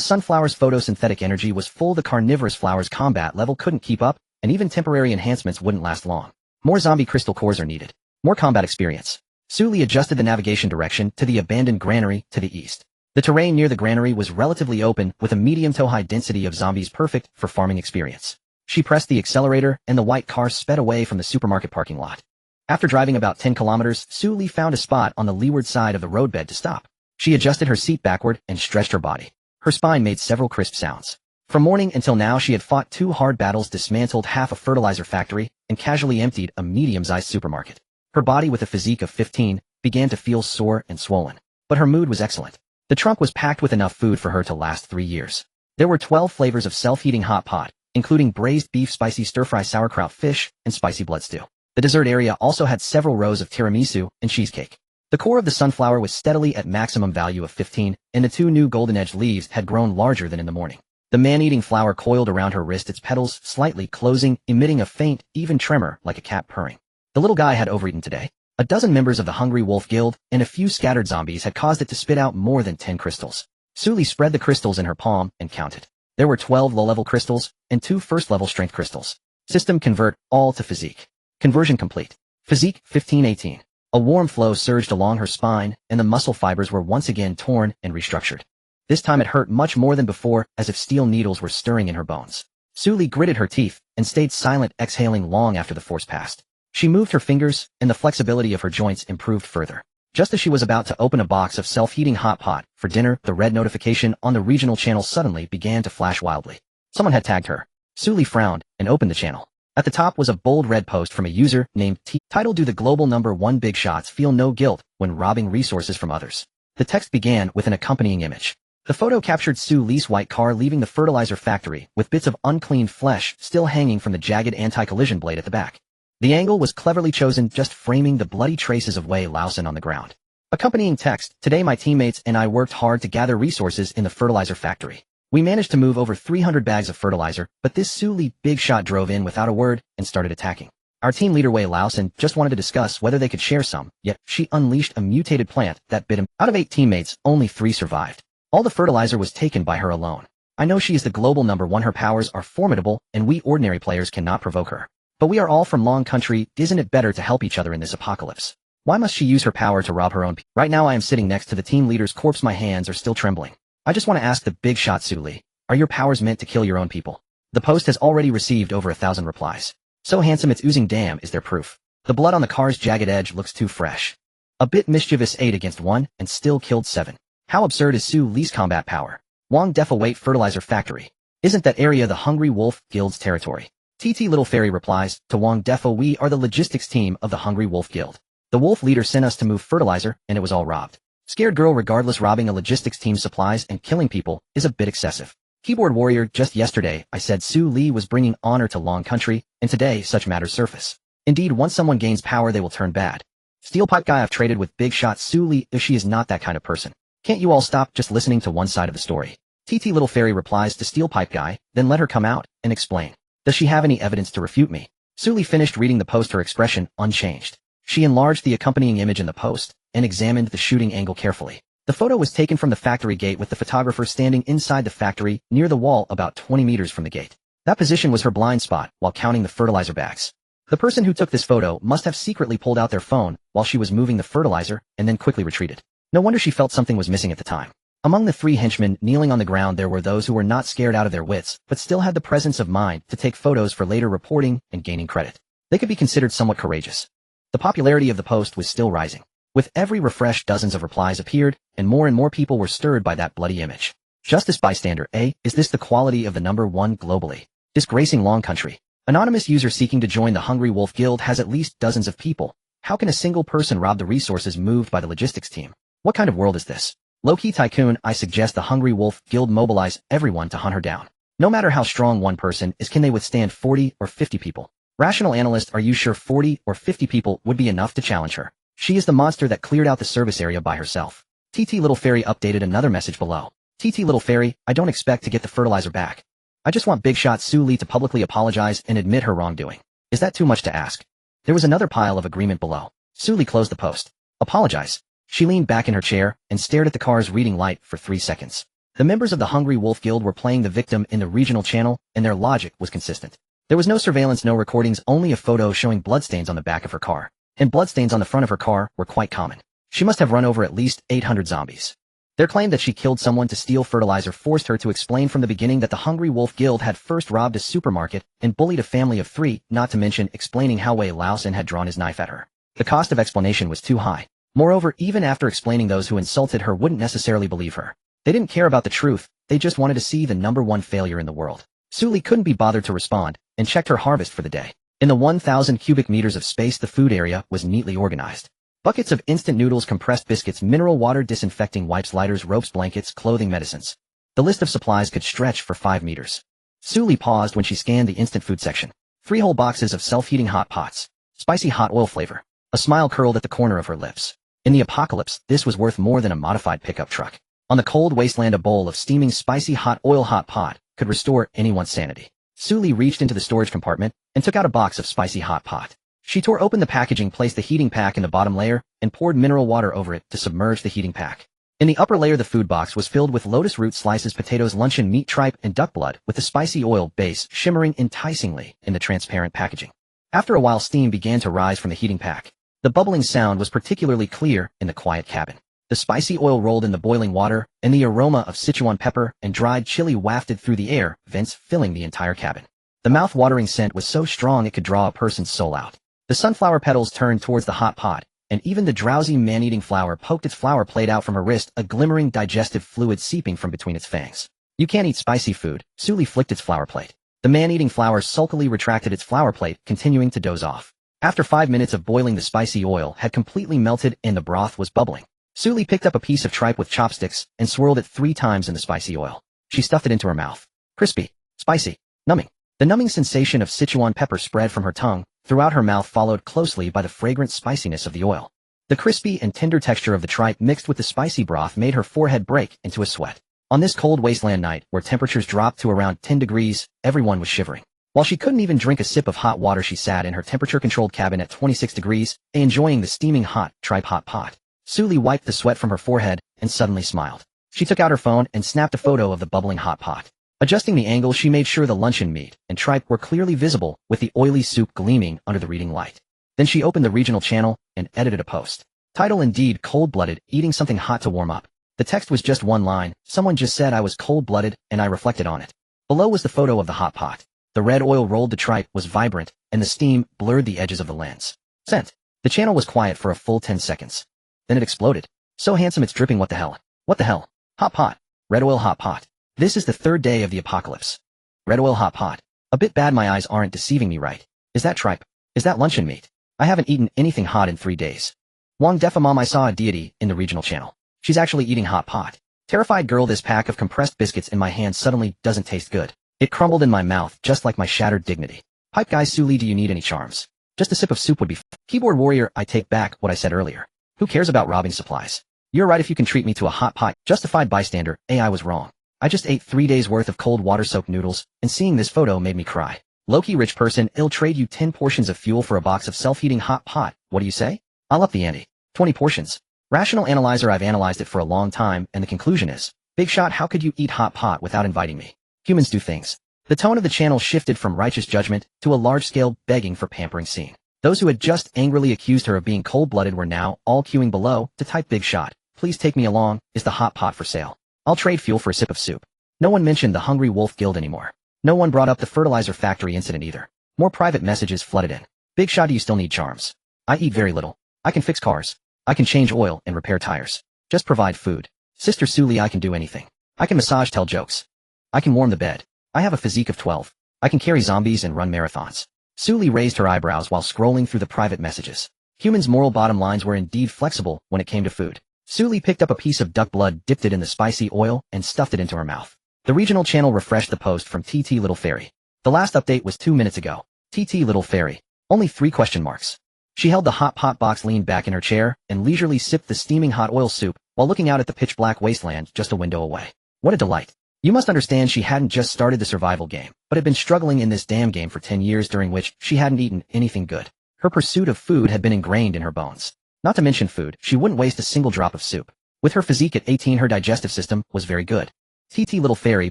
sunflower's photosynthetic energy was full, the carnivorous flower's combat level couldn't keep up, and even temporary enhancements wouldn't last long. More zombie crystal cores are needed. More combat experience. Suli adjusted the navigation direction to the abandoned granary to the east. The terrain near the granary was relatively open, with a medium to high density of zombies perfect for farming experience. She pressed the accelerator, and the white car sped away from the supermarket parking lot. After driving about 10 kilometers, Suli found a spot on the leeward side of the roadbed to stop. She adjusted her seat backward and stretched her body. Her spine made several crisp sounds. From morning until now, she had fought 2 hard battles, dismantled half a fertilizer factory, and casually emptied a medium-sized supermarket. Her body, with a physique of 15, began to feel sore and swollen. But her mood was excellent. The trunk was packed with enough food for her to last 3 years. There were 12 flavors of self-heating hot pot, including braised beef, spicy stir-fry sauerkraut fish, and spicy blood stew. The dessert area also had several rows of tiramisu and cheesecake. The core of the sunflower was steadily at maximum value of 15, and the 2 new golden-edged leaves had grown larger than in the morning. The man-eating flower coiled around her wrist, its petals slightly closing, emitting a faint, even tremor like a cat purring. The little guy had overeaten today. A dozen members of the Hungry Wolf Guild and a few scattered zombies had caused it to spit out more than 10 crystals. Suli spread the crystals in her palm and counted. There were 12 low-level crystals and 2 first-level strength crystals. System convert all to physique. Conversion complete. Physique 1518. A warm flow surged along her spine, and the muscle fibers were once again torn and restructured. This time it hurt much more than before, as if steel needles were stirring in her bones. Suli gritted her teeth and stayed silent, exhaling long after the force passed. She moved her fingers, and the flexibility of her joints improved further. Just as she was about to open a box of self-heating hot pot for dinner, the red notification on the regional channel suddenly began to flash wildly. Someone had tagged her. Suli frowned and opened the channel. At the top was a bold red post from a user named T, titled "Do the Global #1 Big Shots Feel No Guilt When Robbing Resources from Others?" The text began with an accompanying image. The photo captured Sue Lee's white car leaving the fertilizer factory, with bits of unclean flesh still hanging from the jagged anti-collision blade at the back. The angle was cleverly chosen, just framing the bloody traces of Wei Lausen on the ground. Accompanying text: "Today my teammates and I worked hard to gather resources in the fertilizer factory. We managed to move over 300 bags of fertilizer, but this Sue Lee big shot drove in without a word and started attacking. Our team leader Wei Lausen just wanted to discuss whether they could share some, yet she unleashed a mutated plant that bit him. Out of 8 teammates, only 3 survived. All the fertilizer was taken by her alone. I know she is the global #1. Her powers are formidable, and we ordinary players cannot provoke her. But we are all from Long Country. Isn't it better to help each other in this apocalypse? Why must she use her power to rob her own people? Right now I am sitting next to the team leader's corpse. My hands are still trembling. I just want to ask the big shot Sue Lee, are your powers meant to kill your own people?" The post has already received over 1,000 replies. "So handsome it's oozing, damn, is there proof? The blood on the car's jagged edge looks too fresh. A bit mischievous, 8 against 1, and still killed 7. How absurd is Sue Lee's combat power? Wang Defa Wait Fertilizer Factory. Isn't that area the Hungry Wolf Guild's territory?" TT Little Fairy replies, "To Wang Defa, we are the logistics team of the Hungry Wolf Guild. The wolf leader sent us to move fertilizer, and it was all robbed. Scared girl, regardless, robbing a logistics team's supplies and killing people is a bit excessive. Keyboard warrior, just yesterday I said Sue Lee was bringing honor to Long Country, and today such matters surface. Indeed, once someone gains power they will turn bad. Steel pipe guy, I've traded with big shot Sue Lee if she is not that kind of person. Can't you all stop just listening to one side of the story?" TT Little Fairy replies to Steel pipe guy, "Then let her come out and explain. Does she have any evidence to refute me?" Sue Lee finished reading the post, her expression unchanged. She enlarged the accompanying image in the post and examined the shooting angle carefully. The photo was taken from the factory gate, with the photographer standing inside the factory near the wall about 20 meters from the gate. That position was her blind spot while counting the fertilizer bags. The person who took this photo must have secretly pulled out their phone while she was moving the fertilizer and then quickly retreated. No wonder she felt something was missing at the time. Among the 3 henchmen kneeling on the ground there were those who were not scared out of their wits but still had the presence of mind to take photos for later reporting and gaining credit. They could be considered somewhat courageous. The popularity of the post was still rising. With every refresh, dozens of replies appeared, and more people were stirred by that bloody image. "Justice bystander, is this the quality of the #1 globally? Disgracing Long Country. Anonymous user seeking to join the Hungry Wolf Guild has at least dozens of people. How can a single person rob the resources moved by the logistics team? What kind of world is this? Low-key tycoon, I suggest the Hungry Wolf Guild mobilize everyone to hunt her down. No matter how strong one person is, can they withstand 40 or 50 people? Rational analyst, are you sure 40 or 50 people would be enough to challenge her? She is the monster that cleared out the service area by herself. TT Little Fairy updated another message below. TT Little Fairy, I don't expect to get the fertilizer back. I just want Big Shot Su Li to publicly apologize and admit her wrongdoing. Is that too much to ask? There was another pile of agreement below. Su Li closed the post. Apologize. She leaned back in her chair and stared at the car's reading light for 3 seconds. The members of the Hungry Wolf Guild were playing the victim in the regional channel, and their logic was consistent. There was no surveillance, no recordings, only a photo showing bloodstains on the back of her car. And bloodstains on the front of her car were quite common. She must have run over at least 800 zombies. Their claim that she killed someone to steal fertilizer forced her to explain from the beginning that the Hungry Wolf Guild had first robbed a supermarket and bullied a family of 3, not to mention explaining how Wei Laosin had drawn his knife at her. The cost of explanation was too high. Moreover, even after explaining, those who insulted her wouldn't necessarily believe her. They didn't care about the truth, they just wanted to see the #1 failure in the world. Su Li couldn't be bothered to respond, and checked her harvest for the day. In the 1,000 cubic meters of space, the food area was neatly organized. Buckets of instant noodles, compressed biscuits, mineral water, disinfecting wipes, lighters, ropes, blankets, clothing, medicines. The list of supplies could stretch for 5 meters. Su Li paused when she scanned the instant food section. 3 whole boxes of self-heating hot pots. Spicy hot oil flavor. A smile curled at the corner of her lips. In the apocalypse, this was worth more than a modified pickup truck. On the cold wasteland, a bowl of steaming spicy hot oil hot pot could restore anyone's sanity. Su Li reached into the storage compartment and took out a box of spicy hot pot. She tore open the packaging, placed the heating pack in the bottom layer, and poured mineral water over it to submerge the heating pack. In the upper layer, the food box was filled with lotus root slices, potatoes, luncheon meat, tripe, and duck blood, with the spicy oil base shimmering enticingly in the transparent packaging. After a while, steam began to rise from the heating pack. The bubbling sound was particularly clear in the quiet cabin. The spicy oil rolled in the boiling water, and the aroma of Sichuan pepper and dried chili wafted through the air, vents filling the entire cabin. The mouth-watering scent was so strong it could draw a person's soul out. The sunflower petals turned towards the hot pot, and even the drowsy man-eating flower poked its flower plate out from her wrist, a glimmering digestive fluid seeping from between its fangs. You can't eat spicy food. Su Li flicked its flower plate. The man-eating flower sulkily retracted its flower plate, continuing to doze off. After 5 minutes of boiling, the spicy oil had completely melted and the broth was bubbling. Su Li picked up a piece of tripe with chopsticks and swirled it 3 times in the spicy oil. She stuffed it into her mouth. Crispy, spicy, numbing. The numbing sensation of Sichuan pepper spread from her tongue throughout her mouth, followed closely by the fragrant spiciness of the oil. The crispy and tender texture of the tripe mixed with the spicy broth made her forehead break into a sweat. On this cold wasteland night, where temperatures dropped to around 10 degrees, everyone was shivering. While she couldn't even drink a sip of hot water, she sat in her temperature-controlled cabin at 26 degrees, enjoying the steaming hot tripe hot pot. Su Li wiped the sweat from her forehead and suddenly smiled. She took out her phone and snapped a photo of the bubbling hot pot. Adjusting the angle, she made sure the luncheon meat and tripe were clearly visible, with the oily soup gleaming under the reading light. Then she opened the regional channel and edited a post. Title: Indeed cold-blooded, eating something hot to warm up. The text was just 1 line. Someone just said I was cold-blooded, and I reflected on it. Below was the photo of the hot pot. The red oil rolled, the tripe was vibrant, and the steam blurred the edges of the lens. Sent. The channel was quiet for a full 10 seconds. Then it exploded. So handsome it's dripping. What the hell? What the hell? Hot pot. Red oil hot pot. This is the 3rd day of the apocalypse. Red oil hot pot. A bit bad, my eyes aren't deceiving me, right? Is that tripe? Is that luncheon meat? I haven't eaten anything hot in 3 days. Wang Defa Mom, I saw a deity in the regional channel. She's actually eating hot pot. Terrified girl, this pack of compressed biscuits in my hand suddenly doesn't taste good. It crumbled in my mouth just like my shattered dignity. Pipe guy, Su Li, do you need any charms? Just a sip of soup would be Keyboard warrior, I take back what I said earlier. Who cares about robbing supplies? You're right if you can treat me to a hot pot. Justified bystander, I was wrong. I just ate 3 days worth of cold water-soaked noodles, and seeing this photo made me cry. Low-key rich person, I'll trade you 10 portions of fuel for a box of self-heating hot pot. What do you say? I'll up the ante. 20 portions. Rational analyzer, I've analyzed it for a long time, and the conclusion is, Big Shot, how could you eat hot pot without inviting me? Humans do things. The tone of the channel shifted from righteous judgment to a large-scale begging for pampering scene. Those who had just angrily accused her of being cold-blooded were now all queuing below to type Big Shot. Please take me along. Is the hot pot for sale? I'll trade fuel for a sip of soup. No one mentioned the Hungry Wolf Guild anymore. No one brought up the fertilizer factory incident either. More private messages flooded in. Big Shot, do you still need charms? I eat very little. I can fix cars. I can change oil and repair tires. Just provide food. Sister Su Li, I can do anything. I can massage, tell jokes. I can warm the bed. I have a physique of 12. I can carry zombies and run marathons. Su Li raised her eyebrows while scrolling through the private messages. Humans' moral bottom lines were indeed flexible when it came to food. Su Li picked up a piece of duck blood, dipped it in the spicy oil, and stuffed it into her mouth. The regional channel refreshed the post from TT Little Fairy. The last update was 2 minutes ago. TT little fairy. Only 3 question marks. She held the hot pot box, leaned back in her chair, and leisurely sipped the steaming hot oil soup while looking out at the pitch-black wasteland just a window away. What a delight. You must understand she hadn't just started the survival game, but had been struggling in this damn game for 10 years, during which she hadn't eaten anything good. Her pursuit of food had been ingrained in her bones. Not to mention food, she wouldn't waste a single drop of soup. With her physique at 18, her digestive system was very good. TT little fairy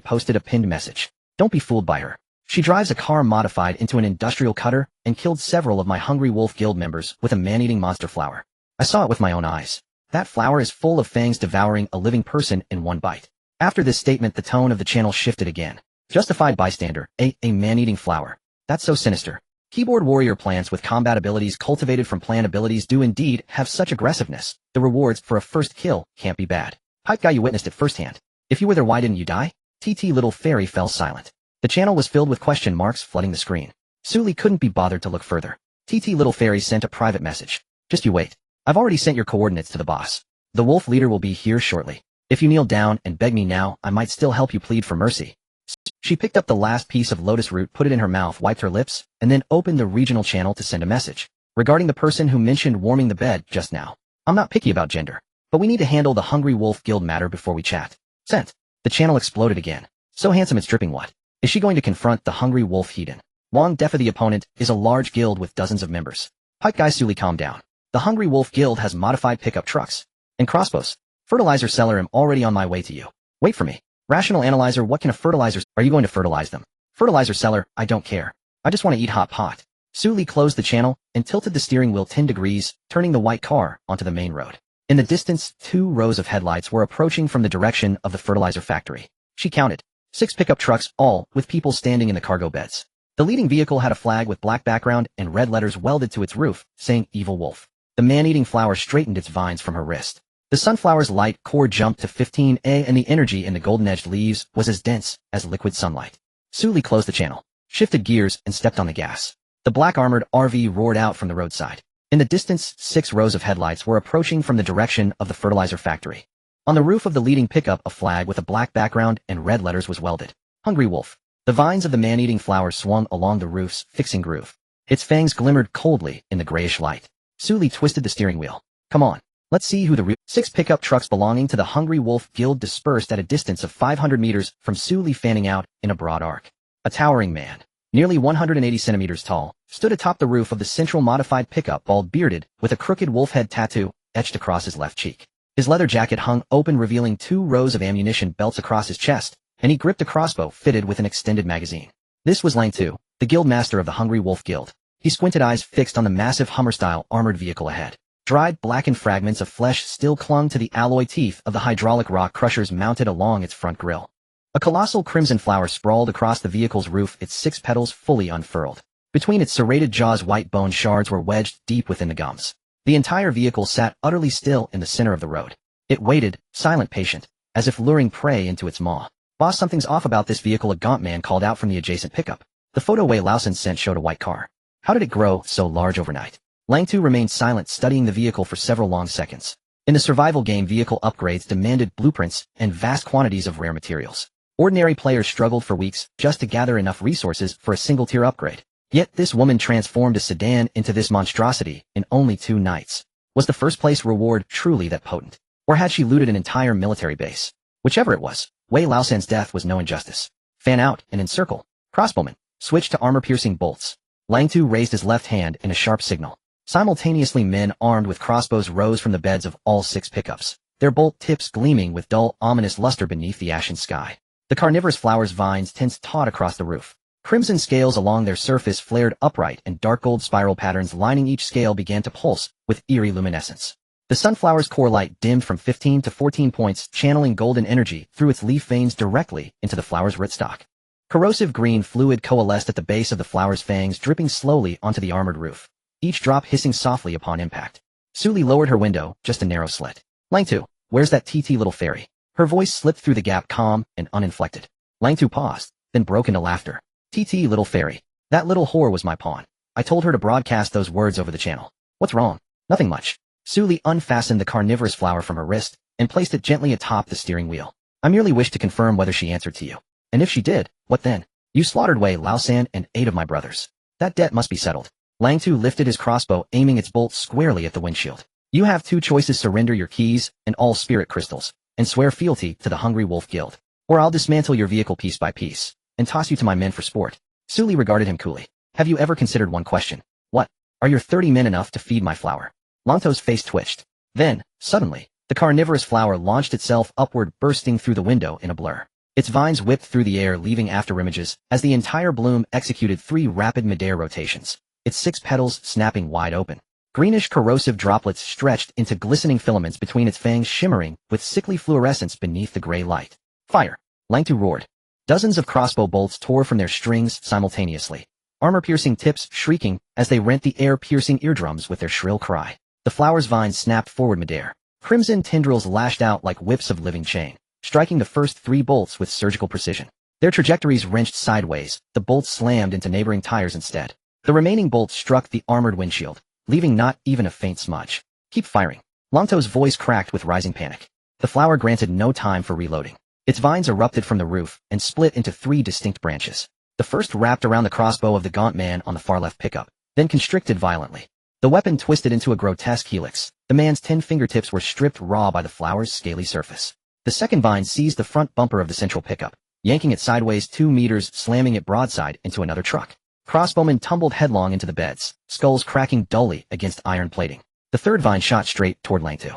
posted a pinned message. Don't be fooled by her. She drives a car modified into an industrial cutter and killed several of my Hungry Wolf Guild members with a man-eating monster flower. I saw it with my own eyes. That flower is full of fangs, devouring a living person in one bite. After this statement, the tone of the channel shifted again. Justified bystander, a man-eating flower. That's so sinister. Keyboard warrior plants with combat abilities cultivated from plant abilities do indeed have such aggressiveness. The rewards for a first kill can't be bad. Hype guy, you witnessed it firsthand. If you were there, why didn't you die? TT little fairy fell silent. The channel was filled with question marks flooding the screen. Sully couldn't be bothered to look further. TT little fairy sent a private message. Just you wait. I've already sent your coordinates to the boss. The wolf leader will be here shortly. If you kneel down and beg me now, I might still help you plead for mercy. She picked up the last piece of lotus root, put it in her mouth, wiped her lips, and then opened the regional channel to send a message. Regarding the person who mentioned warming the bed just now. I'm not picky about gender, but we need to handle the Hungry Wolf Guild matter before we chat. Sent. The channel exploded again. So handsome it's dripping what? Is she going to confront the Hungry Wolf Heathen? Wong Defa, the opponent, is a large guild with dozens of members. Hype guy Sully, calm down. The Hungry Wolf Guild has modified pickup trucks and crossbows. Fertilizer seller, I'm already on my way to you. Wait for me. Rational analyzer, what can a fertilizer? Are you going to fertilize them? Fertilizer seller, I don't care. I just want to eat hot pot. Sully closed the channel and tilted the steering wheel 10 degrees, turning the white car onto the main road. In the distance, 2 rows of headlights were approaching from the direction of the fertilizer factory. She counted 6 pickup trucks, all with people standing in the cargo beds. The leading vehicle had a flag with black background and red letters welded to its roof, saying Evil Wolf. The man-eating flower straightened its vines from her wrist. The sunflower's light core jumped to 15A, and the energy in the golden-edged leaves was as dense as liquid sunlight. Sully closed the channel, shifted gears, and stepped on the gas. The black armored RV roared out from the roadside. In the distance, 6 rows of headlights were approaching from the direction of the fertilizer factory. On the roof of the leading pickup, a flag with a black background and red letters was welded. Hungry Wolf. The vines of the man-eating flower swung along the roof's fixing groove. Its fangs glimmered coldly in the grayish light. Sully twisted the steering wheel. Come on, let's see who the real 6 pickup trucks belonging to the Hungry Wolf Guild dispersed at a distance of 500 meters from Sully, fanning out in a broad arc. A towering man, nearly 180 centimeters tall, stood atop the roof of the central modified pickup, bald-bearded, with a crooked wolf head tattoo etched across his left cheek. His leather jacket hung open, revealing 2 rows of ammunition belts across his chest, and he gripped a crossbow fitted with an extended magazine. This was Lang Tu, the guild master of the Hungry Wolf Guild. He squinted, eyes fixed on the massive Hummer-style armored vehicle ahead. Dried, blackened fragments of flesh still clung to the alloy teeth of the hydraulic rock crushers mounted along its front grille. A colossal crimson flower sprawled across the vehicle's roof, its 6 petals fully unfurled. Between its serrated jaws, white bone shards were wedged deep within the gums. The entire vehicle sat utterly still in the center of the road. It waited, silent, patient, as if luring prey into its maw. Boss, something's off about this vehicle, a gaunt man called out from the adjacent pickup. The photo Wei Lausen sent showed a white car. How did it grow so large overnight? Lang Tu remained silent, studying the vehicle for several long seconds. In the survival game, vehicle upgrades demanded blueprints and vast quantities of rare materials. Ordinary players struggled for weeks just to gather enough resources for a single-tier upgrade. Yet this woman transformed a sedan into this monstrosity in only 2 nights. Was the first-place reward truly that potent? Or had she looted an entire military base? Whichever it was, Wei Lausan's death was no injustice. Fan out and encircle. Crossbowman. Switch to armor-piercing bolts. Lang Tu raised his left hand in a sharp signal. Simultaneously, men armed with crossbows rose from the beds of all 6 pickups, their bolt tips gleaming with dull, ominous luster beneath the ashen sky. The carnivorous flower's vines tensed taut across the roof. Crimson scales along their surface flared upright, and dark gold spiral patterns lining each scale began to pulse with eerie luminescence. The sunflower's core light dimmed from 15 to 14 points, channeling golden energy through its leaf veins directly into the flower's rootstock. Corrosive green fluid coalesced at the base of the flower's fangs, dripping slowly onto the armored roof, each drop hissing softly upon impact. Sully lowered her window, just a narrow slit. Lang Tu, where's that TT little fairy? Her voice slipped through the gap, calm and uninflected. Lang Tu paused, then broke into laughter. TT little fairy. That little whore was my pawn. I told her to broadcast those words over the channel. What's wrong? Nothing much. Sully unfastened the carnivorous flower from her wrist and placed it gently atop the steering wheel. I merely wished to confirm whether she answered to you. And if she did, what then? You slaughtered Wei Lausan and 8 of my brothers. That debt must be settled. Lang Tu lifted his crossbow, aiming its bolt squarely at the windshield. You have two choices: surrender your keys and all spirit crystals, and swear fealty to the Hungry Wolf Guild. Or I'll dismantle your vehicle piece by piece, and toss you to my men for sport. Suli regarded him coolly. Have you ever considered one question? What? Are your 30 men enough to feed my flower? Lang Tu's face twitched. Then, suddenly, the carnivorous flower launched itself upward, bursting through the window in a blur. Its vines whipped through the air, leaving afterimages, as the entire bloom executed 3 rapid midair rotations, its 6 petals snapping wide open. Greenish corrosive droplets stretched into glistening filaments between its fangs, shimmering with sickly fluorescence beneath the gray light. Fire! Lang Tu roared. Dozens of crossbow bolts tore from their strings simultaneously, armor-piercing tips shrieking as they rent the air-piercing eardrums with their shrill cry. The flower's vines snapped forward midair. Crimson tendrils lashed out like whips of living chain, striking the first 3 bolts with surgical precision. Their trajectories wrenched sideways, the bolts slammed into neighboring tires instead. The remaining bolts struck the armored windshield, leaving not even a faint smudge. Keep firing. Lang Tu's voice cracked with rising panic. The flower granted no time for reloading. Its vines erupted from the roof and split into 3 distinct branches. The first wrapped around the crossbow of the gaunt man on the far left pickup, then constricted violently. The weapon twisted into a grotesque helix. The man's 10 fingertips were stripped raw by the flower's scaly surface. The second vine seized the front bumper of the central pickup, yanking it sideways 2 meters, slamming it broadside into another truck. Crossbowmen tumbled headlong into the beds, skulls cracking dully against iron plating. The third vine shot straight toward Lang Tu.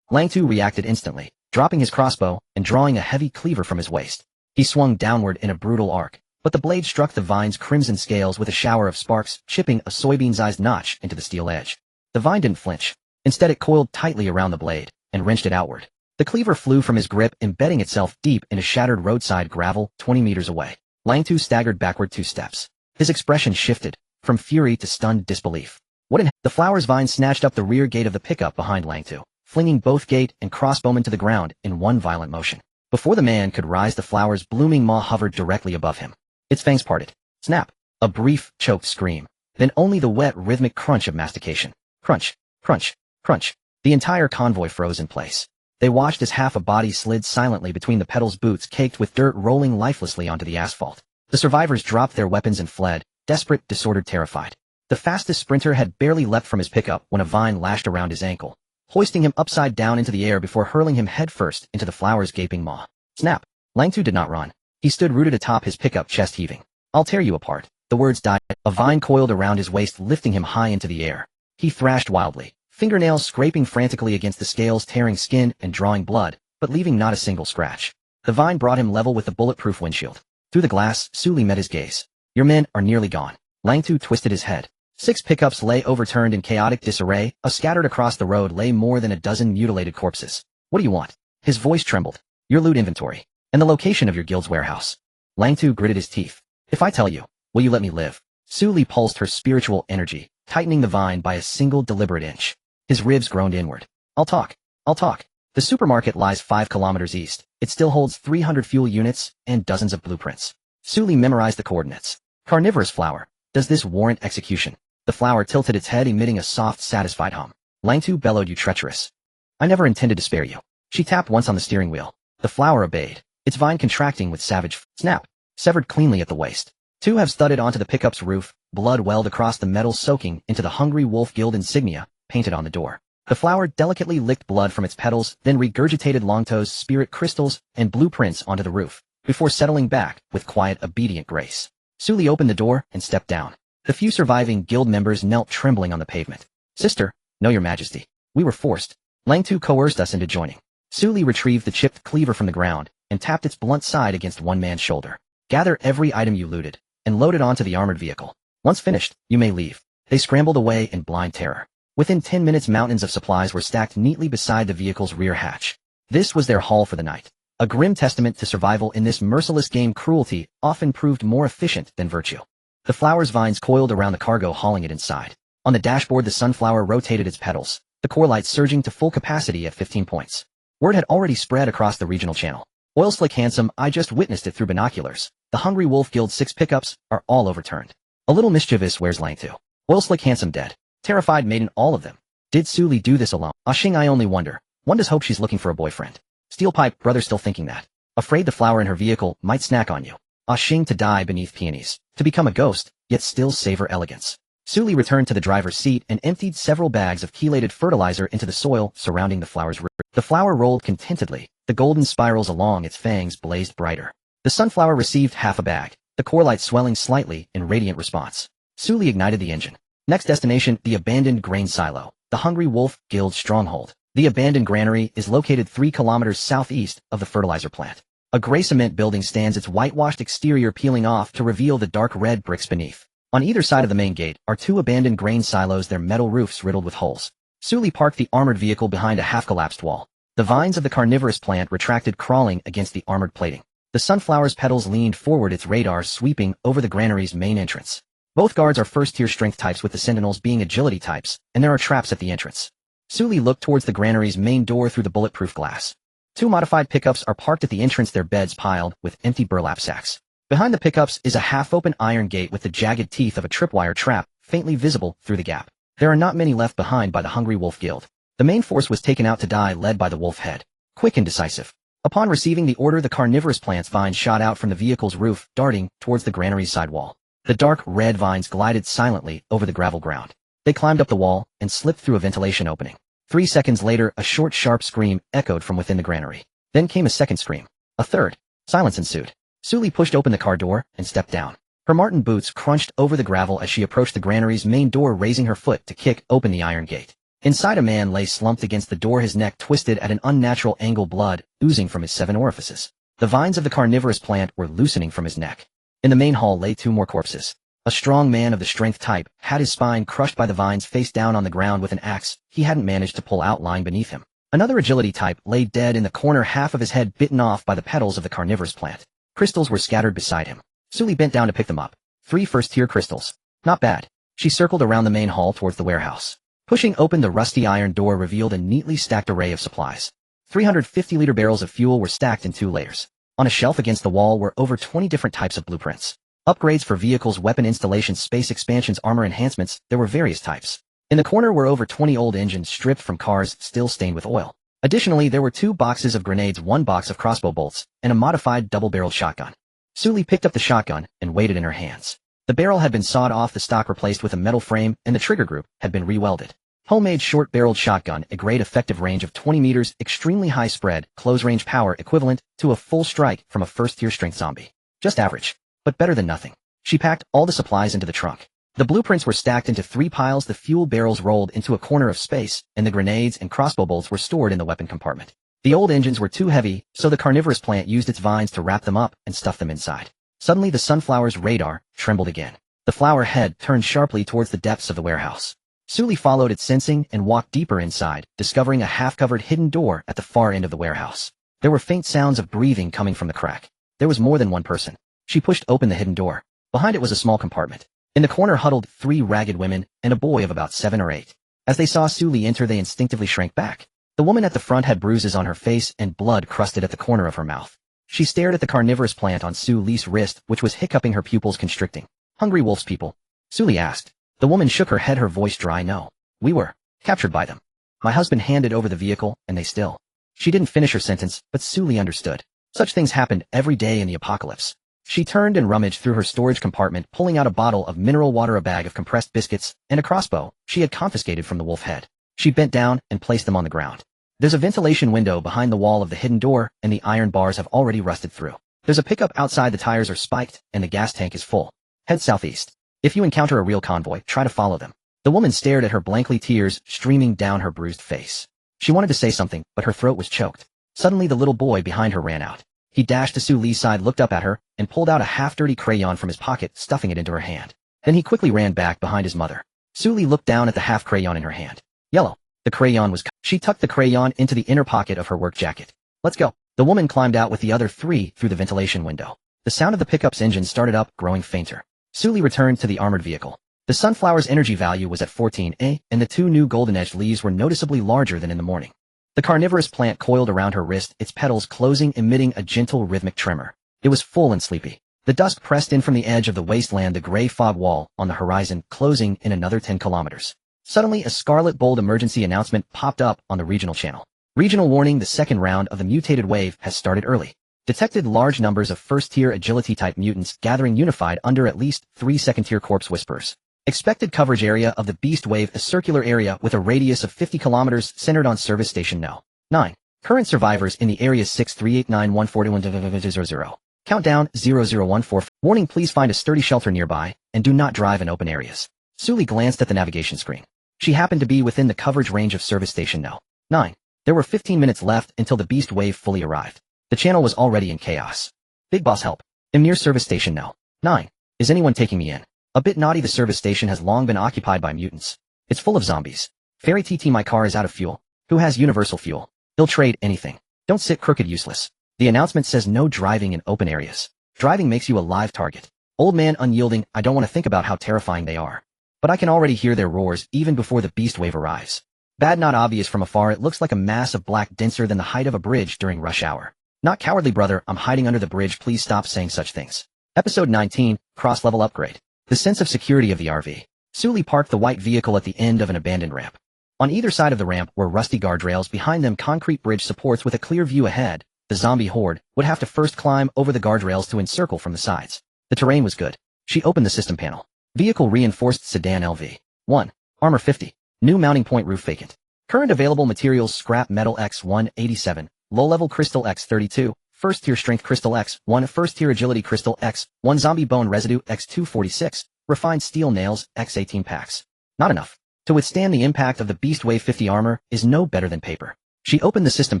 Lang Tu reacted instantly, dropping his crossbow and drawing a heavy cleaver from his waist. He swung downward in a brutal arc, but the blade struck the vine's crimson scales with a shower of sparks, chipping a soybean-sized notch into the steel edge. The vine didn't flinch. Instead, it coiled tightly around the blade and wrenched it outward. The cleaver flew from his grip, embedding itself deep into shattered roadside gravel 20 meters away. Lang Tu staggered backward 2 steps. His expression shifted from fury to stunned disbelief. What in— The flower's vine snatched up the rear gate of the pickup behind Lang Tu, flinging both gate and crossbowman to the ground in one violent motion. Before the man could rise, the flower's blooming maw hovered directly above him. Its fangs parted. Snap! A brief, choked scream. Then only the wet, rhythmic crunch of mastication. Crunch, crunch, crunch. The entire convoy froze in place. They watched as half a body slid silently between the pedals, boots caked with dirt rolling lifelessly onto the asphalt. The survivors dropped their weapons and fled, desperate, disordered, terrified. The fastest sprinter had barely leapt from his pickup when a vine lashed around his ankle, hoisting him upside down into the air before hurling him headfirst into the flower's gaping maw. Snap! Lang Tu did not run. He stood rooted atop his pickup, chest heaving. I'll tear you apart. The words died. A vine coiled around his waist, lifting him high into the air. He thrashed wildly, fingernails scraping frantically against the scales, tearing skin and drawing blood, but leaving not a single scratch. The vine brought him level with the bulletproof windshield. Through the glass, Suli met his gaze. Your men are nearly gone. Lang Tu twisted his head. 6 pickups lay overturned in chaotic disarray. Scattered across the road lay more than a dozen mutilated corpses. What do you want? His voice trembled. Your loot inventory. And the location of your guild's warehouse. Lang Tu gritted his teeth. If I tell you, will you let me live? Suli pulsed her spiritual energy, tightening the vine by a single deliberate inch. His ribs groaned inward. I'll talk. I'll talk. The supermarket lies 5 kilometers east. It still holds 300 fuel units and dozens of blueprints. Suli memorized the coordinates. Carnivorous flower. Does this warrant execution? The flower tilted its head, emitting a soft, satisfied hum. Lang Tu bellowed, you treacherous. I never intended to spare you. She tapped once on the steering wheel. The flower obeyed, its vine contracting with savage snap, severed cleanly at the waist. 2 have thudded onto the pickup's roof, blood welled across the metal, soaking into the Hungry Wolf Guild insignia painted on the door. The flower delicately licked blood from its petals, then regurgitated Lang Tu's spirit crystals and blueprints onto the roof, before settling back with quiet, obedient grace. Suli opened the door and stepped down. The few surviving guild members knelt trembling on the pavement. Sister, no, your majesty. We were forced. Lang Tu coerced us into joining. Suli retrieved the chipped cleaver from the ground and tapped its blunt side against one man's shoulder. Gather every item you looted and load it onto the armored vehicle. Once finished, you may leave. They scrambled away in blind terror. Within 10 minutes, mountains of supplies were stacked neatly beside the vehicle's rear hatch. This was their haul for the night. A grim testament to survival in this merciless game. Cruelty often proved more efficient than virtue. The flower's vines coiled around the cargo, hauling it inside. On the dashboard, the sunflower rotated its petals, the core light surging to full capacity at 15 points. Word had already spread across the regional channel. Oil slick handsome, I just witnessed it through binoculars. The Hungry Wolf Guild 6 pickups are all overturned. A little mischievous, where's Lang Tu? Oil slick handsome dead. Terrified maiden, all of them. Did Suli do this alone? Xing, I only wonder. One does hope she's looking for a boyfriend. Steel pipe, brother, still thinking that. Afraid the flower in her vehicle might snack on you. Xing, to die beneath peonies. to become a ghost, yet still savor elegance. Sully returned to the driver's seat and emptied several bags of chelated fertilizer into the soil surrounding the flower's root. The flower rolled contentedly, the golden spirals along its fangs blazed brighter. The sunflower received half a bag, the core light swelling slightly in radiant response. Sully ignited the engine. Next destination, the abandoned grain silo, the Hungry Wolf Guild stronghold. The abandoned granary is located 3 kilometers southeast of the fertilizer plant. A gray cement building stands, its whitewashed exterior peeling off to reveal the dark red bricks beneath. On either side of the main gate are 2 abandoned grain silos, their metal roofs riddled with holes. Sully parked the armored vehicle behind a half-collapsed wall. The vines of the carnivorous plant retracted, crawling against the armored plating. The sunflower's petals leaned forward, its radar sweeping over the granary's main entrance. Both guards are first-tier strength types, with the sentinels being agility types, and there are traps at the entrance. Sully looked towards the granary's main door through the bulletproof glass. 2 modified pickups are parked at the entrance, their beds piled with empty burlap sacks. Behind the pickups is a half-open iron gate with the jagged teeth of a tripwire trap faintly visible through the gap. There are not many left behind by the Hungry Wolf Guild. The main force was taken out to die, led by the wolf head. Quick and decisive. Upon receiving the order, the carnivorous plant's vines shot out from the vehicle's roof, darting towards the granary's side wall. The dark red vines glided silently over the gravel ground. They climbed up the wall and slipped through a ventilation opening. 3 seconds later, a short, sharp scream echoed from within the granary. Then came a second scream. A third. Silence ensued. Sully pushed open the car door and stepped down. Her marten boots crunched over the gravel as she approached the granary's main door, raising her foot to kick open the iron gate. Inside, a man lay slumped against the door, his neck twisted at an unnatural angle, blood oozing from his 7 orifices. The vines of the carnivorous plant were loosening from his neck. In the main hall lay 2 more corpses. A strong man of the strength type had his spine crushed by the vines, face down on the ground with an axe he hadn't managed to pull out lying beneath him. Another agility type lay dead in the corner, half of his head bitten off by the petals of the carnivorous plant. Crystals were scattered beside him. Sully bent down to pick them up. 3 first-tier crystals. Not bad. She circled around the main hall towards the warehouse. Pushing open the rusty iron door revealed a neatly stacked array of supplies. 350-liter barrels of fuel were stacked in 2 layers. On a shelf against the wall were over 20 different types of blueprints. Upgrades for vehicles, weapon installations, space expansions, armor enhancements. There were various types. In the corner were over 20 old engines stripped from cars, still stained with oil. Additionally, there were 2 boxes of grenades, 1 box of crossbow bolts, and a modified double-barreled shotgun. Sully picked up the shotgun and weighed it in her hands. The barrel had been sawed off the stock, replaced with a metal frame, and the trigger group had been re-welded. Homemade short-barreled shotgun, a great effective range of 20 meters, extremely high spread, close-range power equivalent to a full strike from a first-tier strength zombie. Just average, but better than nothing. She packed all the supplies into the trunk. The blueprints were stacked into 3 piles, the fuel barrels rolled into a corner of space, and the grenades and crossbow bolts were stored in the weapon compartment. The old engines were too heavy, so the carnivorous plant used its vines to wrap them up and stuff them inside. Suddenly, the sunflower's radar trembled again. The flower head turned sharply towards the depths of the warehouse. Sully followed its sensing and walked deeper inside, discovering a half-covered hidden door at the far end of the warehouse. There were faint sounds of breathing coming from the crack. There was more than one person. She pushed open the hidden door. Behind it was a small compartment. In the corner huddled 3 ragged women and a boy of about 7 or 8. As they saw Sully enter, they instinctively shrank back. The woman at the front had bruises on her face and blood crusted at the corner of her mouth. She stared at the carnivorous plant on Sully's wrist, which was hiccuping, her pupils constricting. Hungry Wolf's people? Sully asked. The woman shook her head, her voice dry. No. We were captured by them. My husband handed over the vehicle, and they still. She didn't finish her sentence, but Sully understood. Such things happened every day in the apocalypse. She turned and rummaged through her storage compartment, pulling out a bottle of mineral water, a bag of compressed biscuits, and a crossbow she had confiscated from the wolf head. She bent down and placed them on the ground. There's a ventilation window behind the wall of the hidden door, and the iron bars have already rusted through. There's a pickup outside, the tires are spiked, and the gas tank is full. Head southeast. If you encounter a real convoy, try to follow them. The woman stared at her blankly, tears streaming down her bruised face. She wanted to say something, but her throat was choked. Suddenly, the little boy behind her ran out. He dashed to Sully's side, looked up at her, and pulled out a half-dirty crayon from his pocket, stuffing it into her hand. Then he quickly ran back behind his mother. Sully looked down at the half-crayon in her hand. Yellow. The crayon was cut. She tucked the crayon into the inner pocket of her work jacket. Let's go. The woman climbed out with the other 3 through the ventilation window. The sound of the pickup's engine started up, growing fainter. Sully returned to the armored vehicle. The sunflower's energy value was at 14A, and the 2 new golden-edged leaves were noticeably larger than in the morning. The carnivorous plant coiled around her wrist, its petals closing, emitting a gentle rhythmic tremor. It was full and sleepy. The dusk pressed in from the edge of the wasteland, the gray fog wall on the horizon closing in another 10 kilometers. Suddenly, a scarlet bold emergency announcement popped up on the regional channel. Regional warning: the second round of the mutated wave has started early. Detected large numbers of first-tier agility-type mutants gathering unified under at least 3 second-tier corpse whisperers. Expected coverage area of the beast wave, a circular area with a radius of 50 kilometers centered on service station No. 9. Current survivors in the area 638914100. Countdown 0014. Warning, please find a sturdy shelter nearby, and do not drive in open areas. Sully glanced at the navigation screen. She happened to be within the coverage range of service station No. 9. There were 15 minutes left until the beast wave fully arrived. The channel was already in chaos. Big boss, help. I'm near service station No. 9. Is anyone taking me in? A bit naughty, the service station has long been occupied by mutants. It's full of zombies. Fairy TT, my car is out of fuel. Who has universal fuel? He'll trade anything. Don't sit crooked, useless. The announcement says no driving in open areas. Driving makes you a live target. Old man, unyielding, I don't want to think about how terrifying they are. But I can already hear their roars even before the beast wave arrives. Bad, not obvious from afar, it looks like a mass of black denser than the height of a bridge during rush hour. Not cowardly, brother, I'm hiding under the bridge, please stop saying such things. Episode 19, Cross-Level Upgrade. The sense of security of the RV. Sully parked the white vehicle at the end of an abandoned ramp. On either side of the ramp were rusty guardrails, behind them concrete bridge supports with a clear view ahead. The zombie horde would have to first climb over the guardrails to encircle from the sides. The terrain was good. She opened the system panel. Vehicle reinforced sedan LV. 1. Armor 50. New mounting point, roof vacant. Current available materials: scrap metal X187, low-level crystal X32, first-tier strength crystal X1, first-tier agility crystal X1, zombie bone residue X246, refined steel nails X18 packs. Not enough. To withstand the impact of the beast wave, 50 armor is no better than paper. She opened the system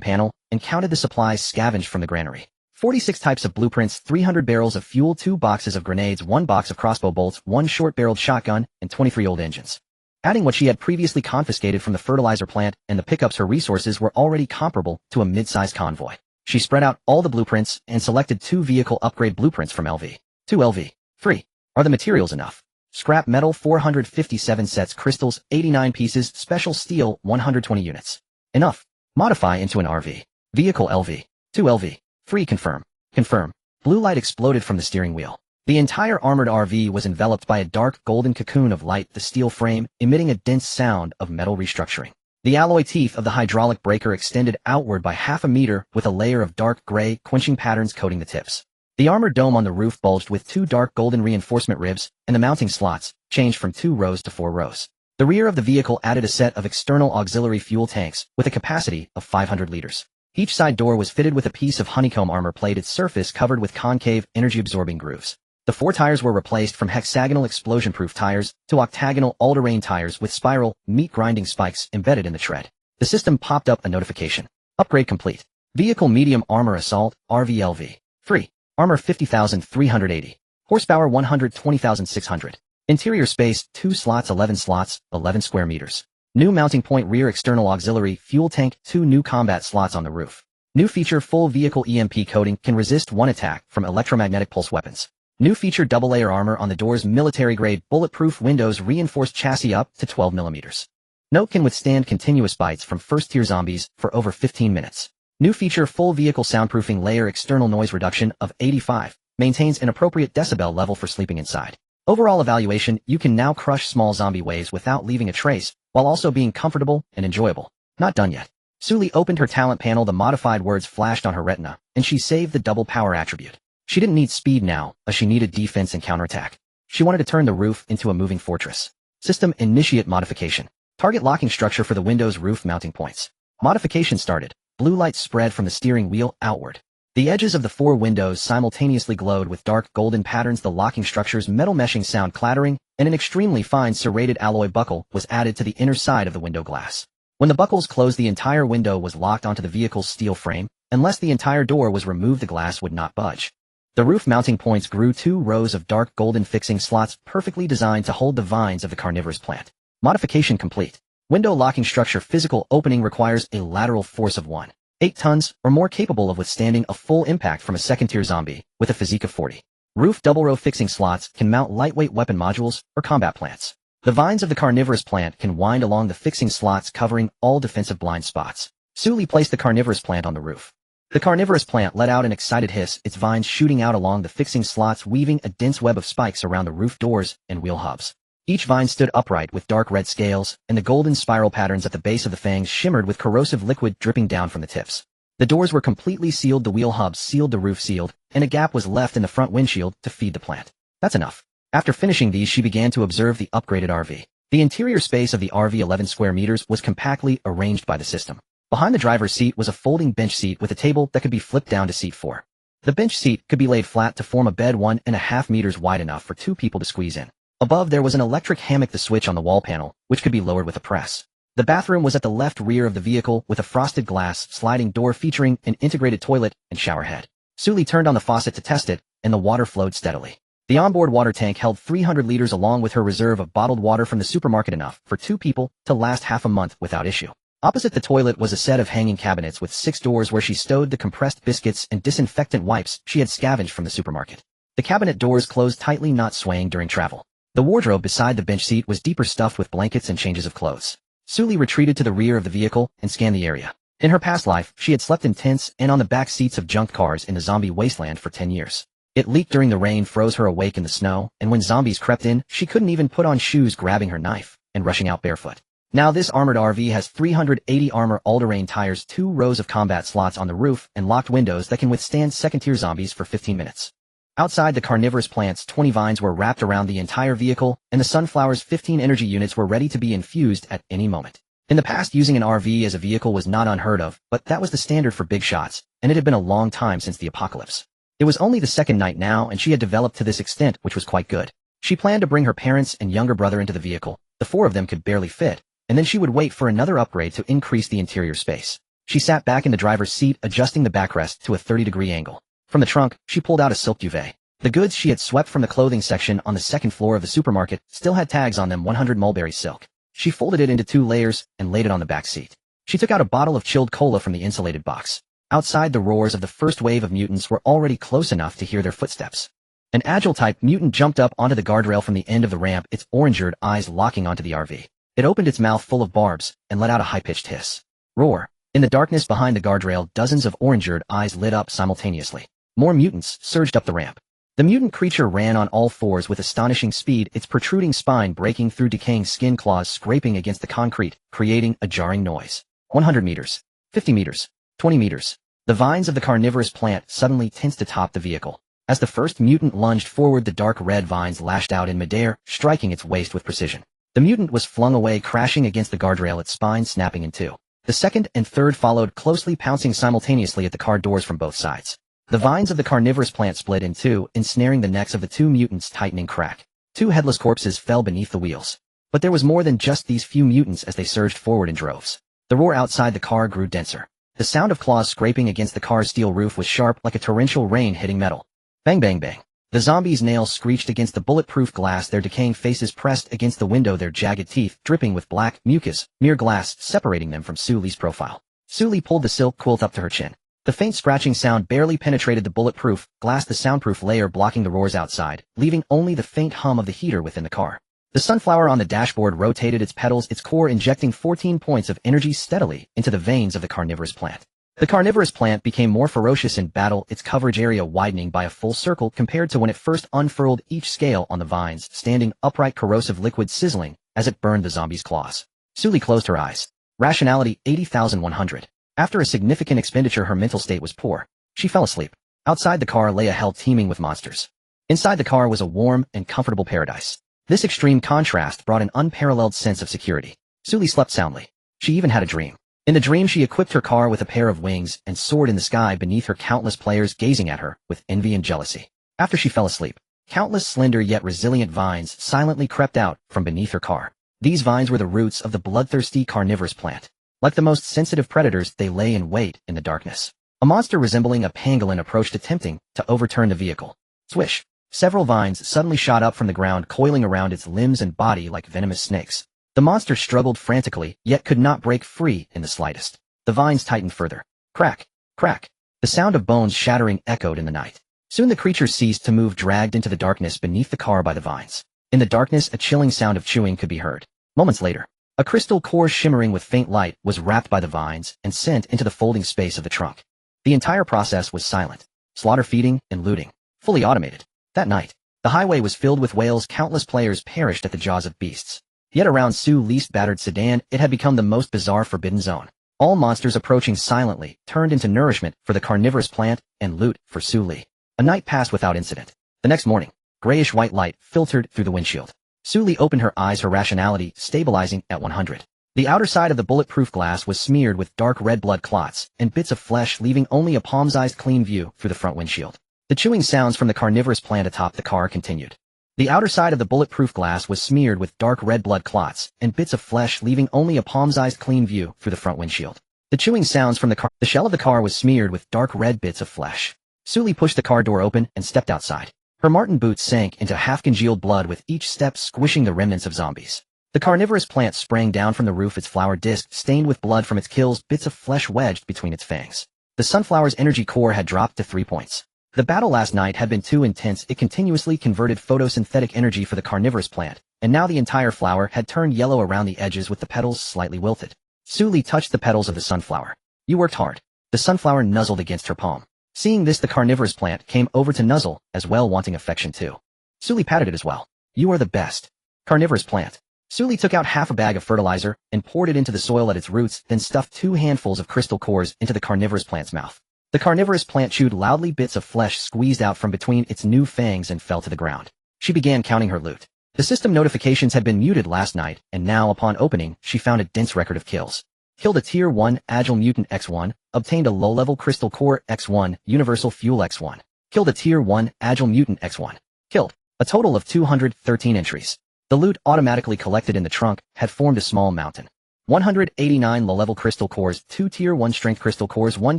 panel and counted the supplies scavenged from the granary. 46 types of blueprints, 300 barrels of fuel, 2 boxes of grenades, 1 box of crossbow bolts, 1 short-barreled shotgun, and 23 old engines. Adding what she had previously confiscated from the fertilizer plant and the pickups, her resources were already comparable to a mid-sized convoy. She spread out all the blueprints and selected 2 vehicle upgrade blueprints from LV. 2 LV. Free. Are the materials enough? Scrap metal 457 sets, crystals 89 pieces, special steel 120 units. Enough. Modify into an RV. Vehicle LV. 2 LV. Free. Confirm. Confirm. Blue light exploded from the steering wheel. The entire armored RV was enveloped by a dark golden cocoon of light, the steel frame emitting a dense sound of metal restructuring. The alloy teeth of the hydraulic breaker extended outward by half a meter with a layer of dark gray, quenching patterns coating the tips. The armored dome on the roof bulged with 2 dark golden reinforcement ribs, and the mounting slots changed from 2 rows to 4 rows. The rear of the vehicle added a set of external auxiliary fuel tanks with a capacity of 500 liters. Each side door was fitted with a piece of honeycomb armor-plated surface covered with concave, energy-absorbing grooves. The 4 tires were replaced from hexagonal explosion-proof tires to octagonal all-terrain tires with spiral, meat-grinding spikes embedded in the tread. The system popped up a notification. Upgrade complete. Vehicle medium armor assault, RVLV. Free. Armor 50,380. Horsepower 120,600. Interior space, 2 slots, 11 slots, 11 square meters. New mounting point, rear external auxiliary, fuel tank, 2 new combat slots on the roof. New feature, full vehicle EMP coating, can resist 1 attack from electromagnetic pulse weapons. New feature, double layer armor on the doors, military grade, bulletproof windows, reinforced chassis up to 12 millimeters. Note, can withstand continuous bites from first tier zombies for over 15 minutes. New feature, full vehicle soundproofing layer, external noise reduction of 85, maintains an appropriate decibel level for sleeping inside. Overall evaluation, you can now crush small zombie waves without leaving a trace, while also being comfortable and enjoyable. Not done yet. Sully opened her talent panel, the modified words flashed on her retina, and she saved the double power attribute. She didn't need speed now, as she needed defense and counterattack. She wanted to turn the roof into a moving fortress. System initiate modification. Target locking structure for the window's roof mounting points. Modification started. Blue light spread from the steering wheel outward. The edges of the 4 windows simultaneously glowed with dark golden patterns. The locking structure's metal meshing sound clattering, and an extremely fine serrated alloy buckle was added to the inner side of the window glass. When the buckles closed, the entire window was locked onto the vehicle's steel frame. Unless the entire door was removed, the glass would not budge. The roof mounting points grew 2 rows of dark golden fixing slots perfectly designed to hold the vines of the carnivorous plant. Modification complete. Window locking structure, physical opening requires a lateral force of 1.8 tons or more, capable of withstanding a full impact from a second-tier zombie with a physique of 40. Roof double row fixing slots can mount lightweight weapon modules or combat plants. The vines of the carnivorous plant can wind along the fixing slots, covering all defensive blind spots. Sully placed the carnivorous plant on the roof. The carnivorous plant let out an excited hiss, its vines shooting out along the fixing slots, weaving a dense web of spikes around the roof doors and wheel hubs. Each vine stood upright with dark red scales, and the golden spiral patterns at the base of the fangs shimmered with corrosive liquid dripping down from the tips. The doors were completely sealed, the wheel hubs sealed, the roof sealed, and a gap was left in the front windshield to feed the plant. That's enough. After finishing these, she began to observe the upgraded RV. The interior space of the RV, 11 square meters, was compactly arranged by the system. Behind the driver's seat was a folding bench seat with a table that could be flipped down to seat 4. The bench seat could be laid flat to form a bed 1.5 meters wide, enough for 2 people to squeeze in. Above there was an electric hammock, the switch on the wall panel, which could be lowered with a press. The bathroom was at the left rear of the vehicle with a frosted glass sliding door featuring an integrated toilet and shower head. Sully turned on the faucet to test it, and the water flowed steadily. The onboard water tank held 300 liters along with her reserve of bottled water from the supermarket, enough for 2 people to last half a month without issue. Opposite the toilet was a set of hanging cabinets with 6 doors where she stowed the compressed biscuits and disinfectant wipes she had scavenged from the supermarket. The cabinet doors closed tightly, not swaying during travel. The wardrobe beside the bench seat was deeper, stuffed with blankets and changes of clothes. Sully retreated to the rear of the vehicle and scanned the area. In her past life, she had slept in tents and on the back seats of junked cars in the zombie wasteland for 10 years. It leaked during the rain, froze her awake in the snow, and when zombies crept in, she couldn't even put on shoes, grabbing her knife and rushing out barefoot. Now this armored RV has 380 armor all-terrain tires, 2 rows of combat slots on the roof, and locked windows that can withstand second-tier zombies for 15 minutes. Outside the carnivorous plants, 20 vines were wrapped around the entire vehicle, and the sunflower's 15 energy units were ready to be infused at any moment. In the past, using an RV as a vehicle was not unheard of, but that was the standard for big shots, and it had been a long time since the apocalypse. It was only the second night now, and she had developed to this extent, which was quite good. She planned to bring her parents and younger brother into the vehicle. The 4 of them could barely fit, and then she would wait for another upgrade to increase the interior space. She sat back in the driver's seat, adjusting the backrest to a 30-degree angle. From the trunk, she pulled out a silk duvet. The goods she had swept from the clothing section on the second floor of the supermarket still had tags on them, 100 mulberry silk. She folded it into 2 layers and laid it on the back seat. She took out a bottle of chilled cola from the insulated box. Outside, the roars of the first wave of mutants were already close enough to hear their footsteps. An agile-type mutant jumped up onto the guardrail from the end of the ramp, its orange-eyed eyes locking onto the RV. It opened its mouth full of barbs and let out a high-pitched hiss. Roar. In the darkness behind the guardrail, dozens of orange-eyed eyes lit up simultaneously. More mutants surged up the ramp. The mutant creature ran on all 4s with astonishing speed, its protruding spine breaking through decaying skin, claws scraping against the concrete, creating a jarring noise. 100 meters. 50 meters. 20 meters. The vines of the carnivorous plant suddenly tensed atop the vehicle. As the first mutant lunged forward, the dark red vines lashed out in midair, striking its waist with precision. The mutant was flung away, crashing against the guardrail, its spine snapping in 2. The second and third followed closely, pouncing simultaneously at the car doors from both sides. The vines of the carnivorous plant split in 2, ensnaring the necks of the 2 mutants, tightening crack. 2 headless corpses fell beneath the wheels. But there was more than just these few mutants as they surged forward in droves. The roar outside the car grew denser. The sound of claws scraping against the car's steel roof was sharp, like a torrential rain hitting metal. Bang, bang, bang. The zombies' nails screeched against the bulletproof glass, their decaying faces pressed against the window, their jagged teeth dripping with black mucus, mere glass separating them from Sully's profile. Sully pulled the silk quilt up to her chin. The faint scratching sound barely penetrated the bulletproof glass, the soundproof layer blocking the roars outside, leaving only the faint hum of the heater within the car. The sunflower on the dashboard rotated its petals, its core injecting 14 points of energy steadily into the veins of the carnivorous plant. The carnivorous plant became more ferocious in battle, its coverage area widening by a full circle compared to when it first unfurled, each scale on the vines standing upright, corrosive liquid sizzling as it burned the zombie's claws. Sully closed her eyes. Rationality 80,100. After a significant expenditure, her mental state was poor. She fell asleep. Outside the car lay a hell teeming with monsters. Inside the car was a warm and comfortable paradise. This extreme contrast brought an unparalleled sense of security. Sully slept soundly. She even had a dream. In the dream, she equipped her car with a pair of wings and soared in the sky beneath her, countless players gazing at her with envy and jealousy. After she fell asleep, countless slender yet resilient vines silently crept out from beneath her car. These vines were the roots of the bloodthirsty carnivorous plant. Like the most sensitive predators, they lay in wait in the darkness. A monster resembling a pangolin approached, attempting to overturn the vehicle. Swish! Several vines suddenly shot up from the ground, coiling around its limbs and body like venomous snakes. The monster struggled frantically, yet could not break free in the slightest. The vines tightened further. Crack! Crack! The sound of bones shattering echoed in the night. Soon the creature ceased to move, dragged into the darkness beneath the car by the vines. In the darkness, a chilling sound of chewing could be heard. Moments later, a crystal core shimmering with faint light was wrapped by the vines and sent into the folding space of the trunk. The entire process was silent. Slaughter, feeding, and looting. Fully automated. That night, the highway was filled with wails. Countless players perished at the jaws of beasts. Yet around Sully's battered sedan, it had become the most bizarre forbidden zone. All monsters approaching silently turned into nourishment for the carnivorous plant and loot for Su Li. A night passed without incident. The next morning, grayish-white light filtered through the windshield. Su Li opened her eyes, her rationality stabilizing at 100. The outer side of the bulletproof glass was smeared with dark red blood clots and bits of flesh, leaving only a palm-sized clean view through the front windshield. The chewing sounds from the carnivorous plant atop the car continued. The outer side of the bulletproof glass was smeared with dark red blood clots and bits of flesh, leaving only a palm-sized clean view through the front windshield. The chewing sounds from the shell of the car was smeared with dark red bits of flesh. Su Li pushed the car door open and stepped outside. Her marten boots sank into half-congealed blood, with each step squishing the remnants of zombies. The carnivorous plant sprang down from the roof, its flower disc stained with blood from its kills, bits of flesh wedged between its fangs. The sunflower's energy core had dropped to 3 points. The battle last night had been too intense. It continuously converted photosynthetic energy for the carnivorous plant, and now the entire flower had turned yellow around the edges with the petals slightly wilted. Su Li touched the petals of the sunflower. You worked hard. The sunflower nuzzled against her palm. Seeing this, the carnivorous plant came over to nuzzle as well, wanting affection too. Su Li patted it as well. You are the best. Carnivorous plant. Su Li took out half a bag of fertilizer and poured it into the soil at its roots, then stuffed 2 handfuls of crystal cores into the carnivorous plant's mouth. The carnivorous plant chewed loudly, bits of flesh squeezed out from between its new fangs and fell to the ground. She began counting her loot. The system notifications had been muted last night, and now upon opening, she found a dense record of kills. Killed a Tier 1 Agile Mutant X1, obtained a low-level Crystal Core X1, Universal Fuel X1. Killed a Tier 1 Agile Mutant X1. Killed. A total of 213 entries. The loot automatically collected in the trunk had formed a small mountain. 189 low-level crystal cores, 2 Tier 1 strength crystal cores, 1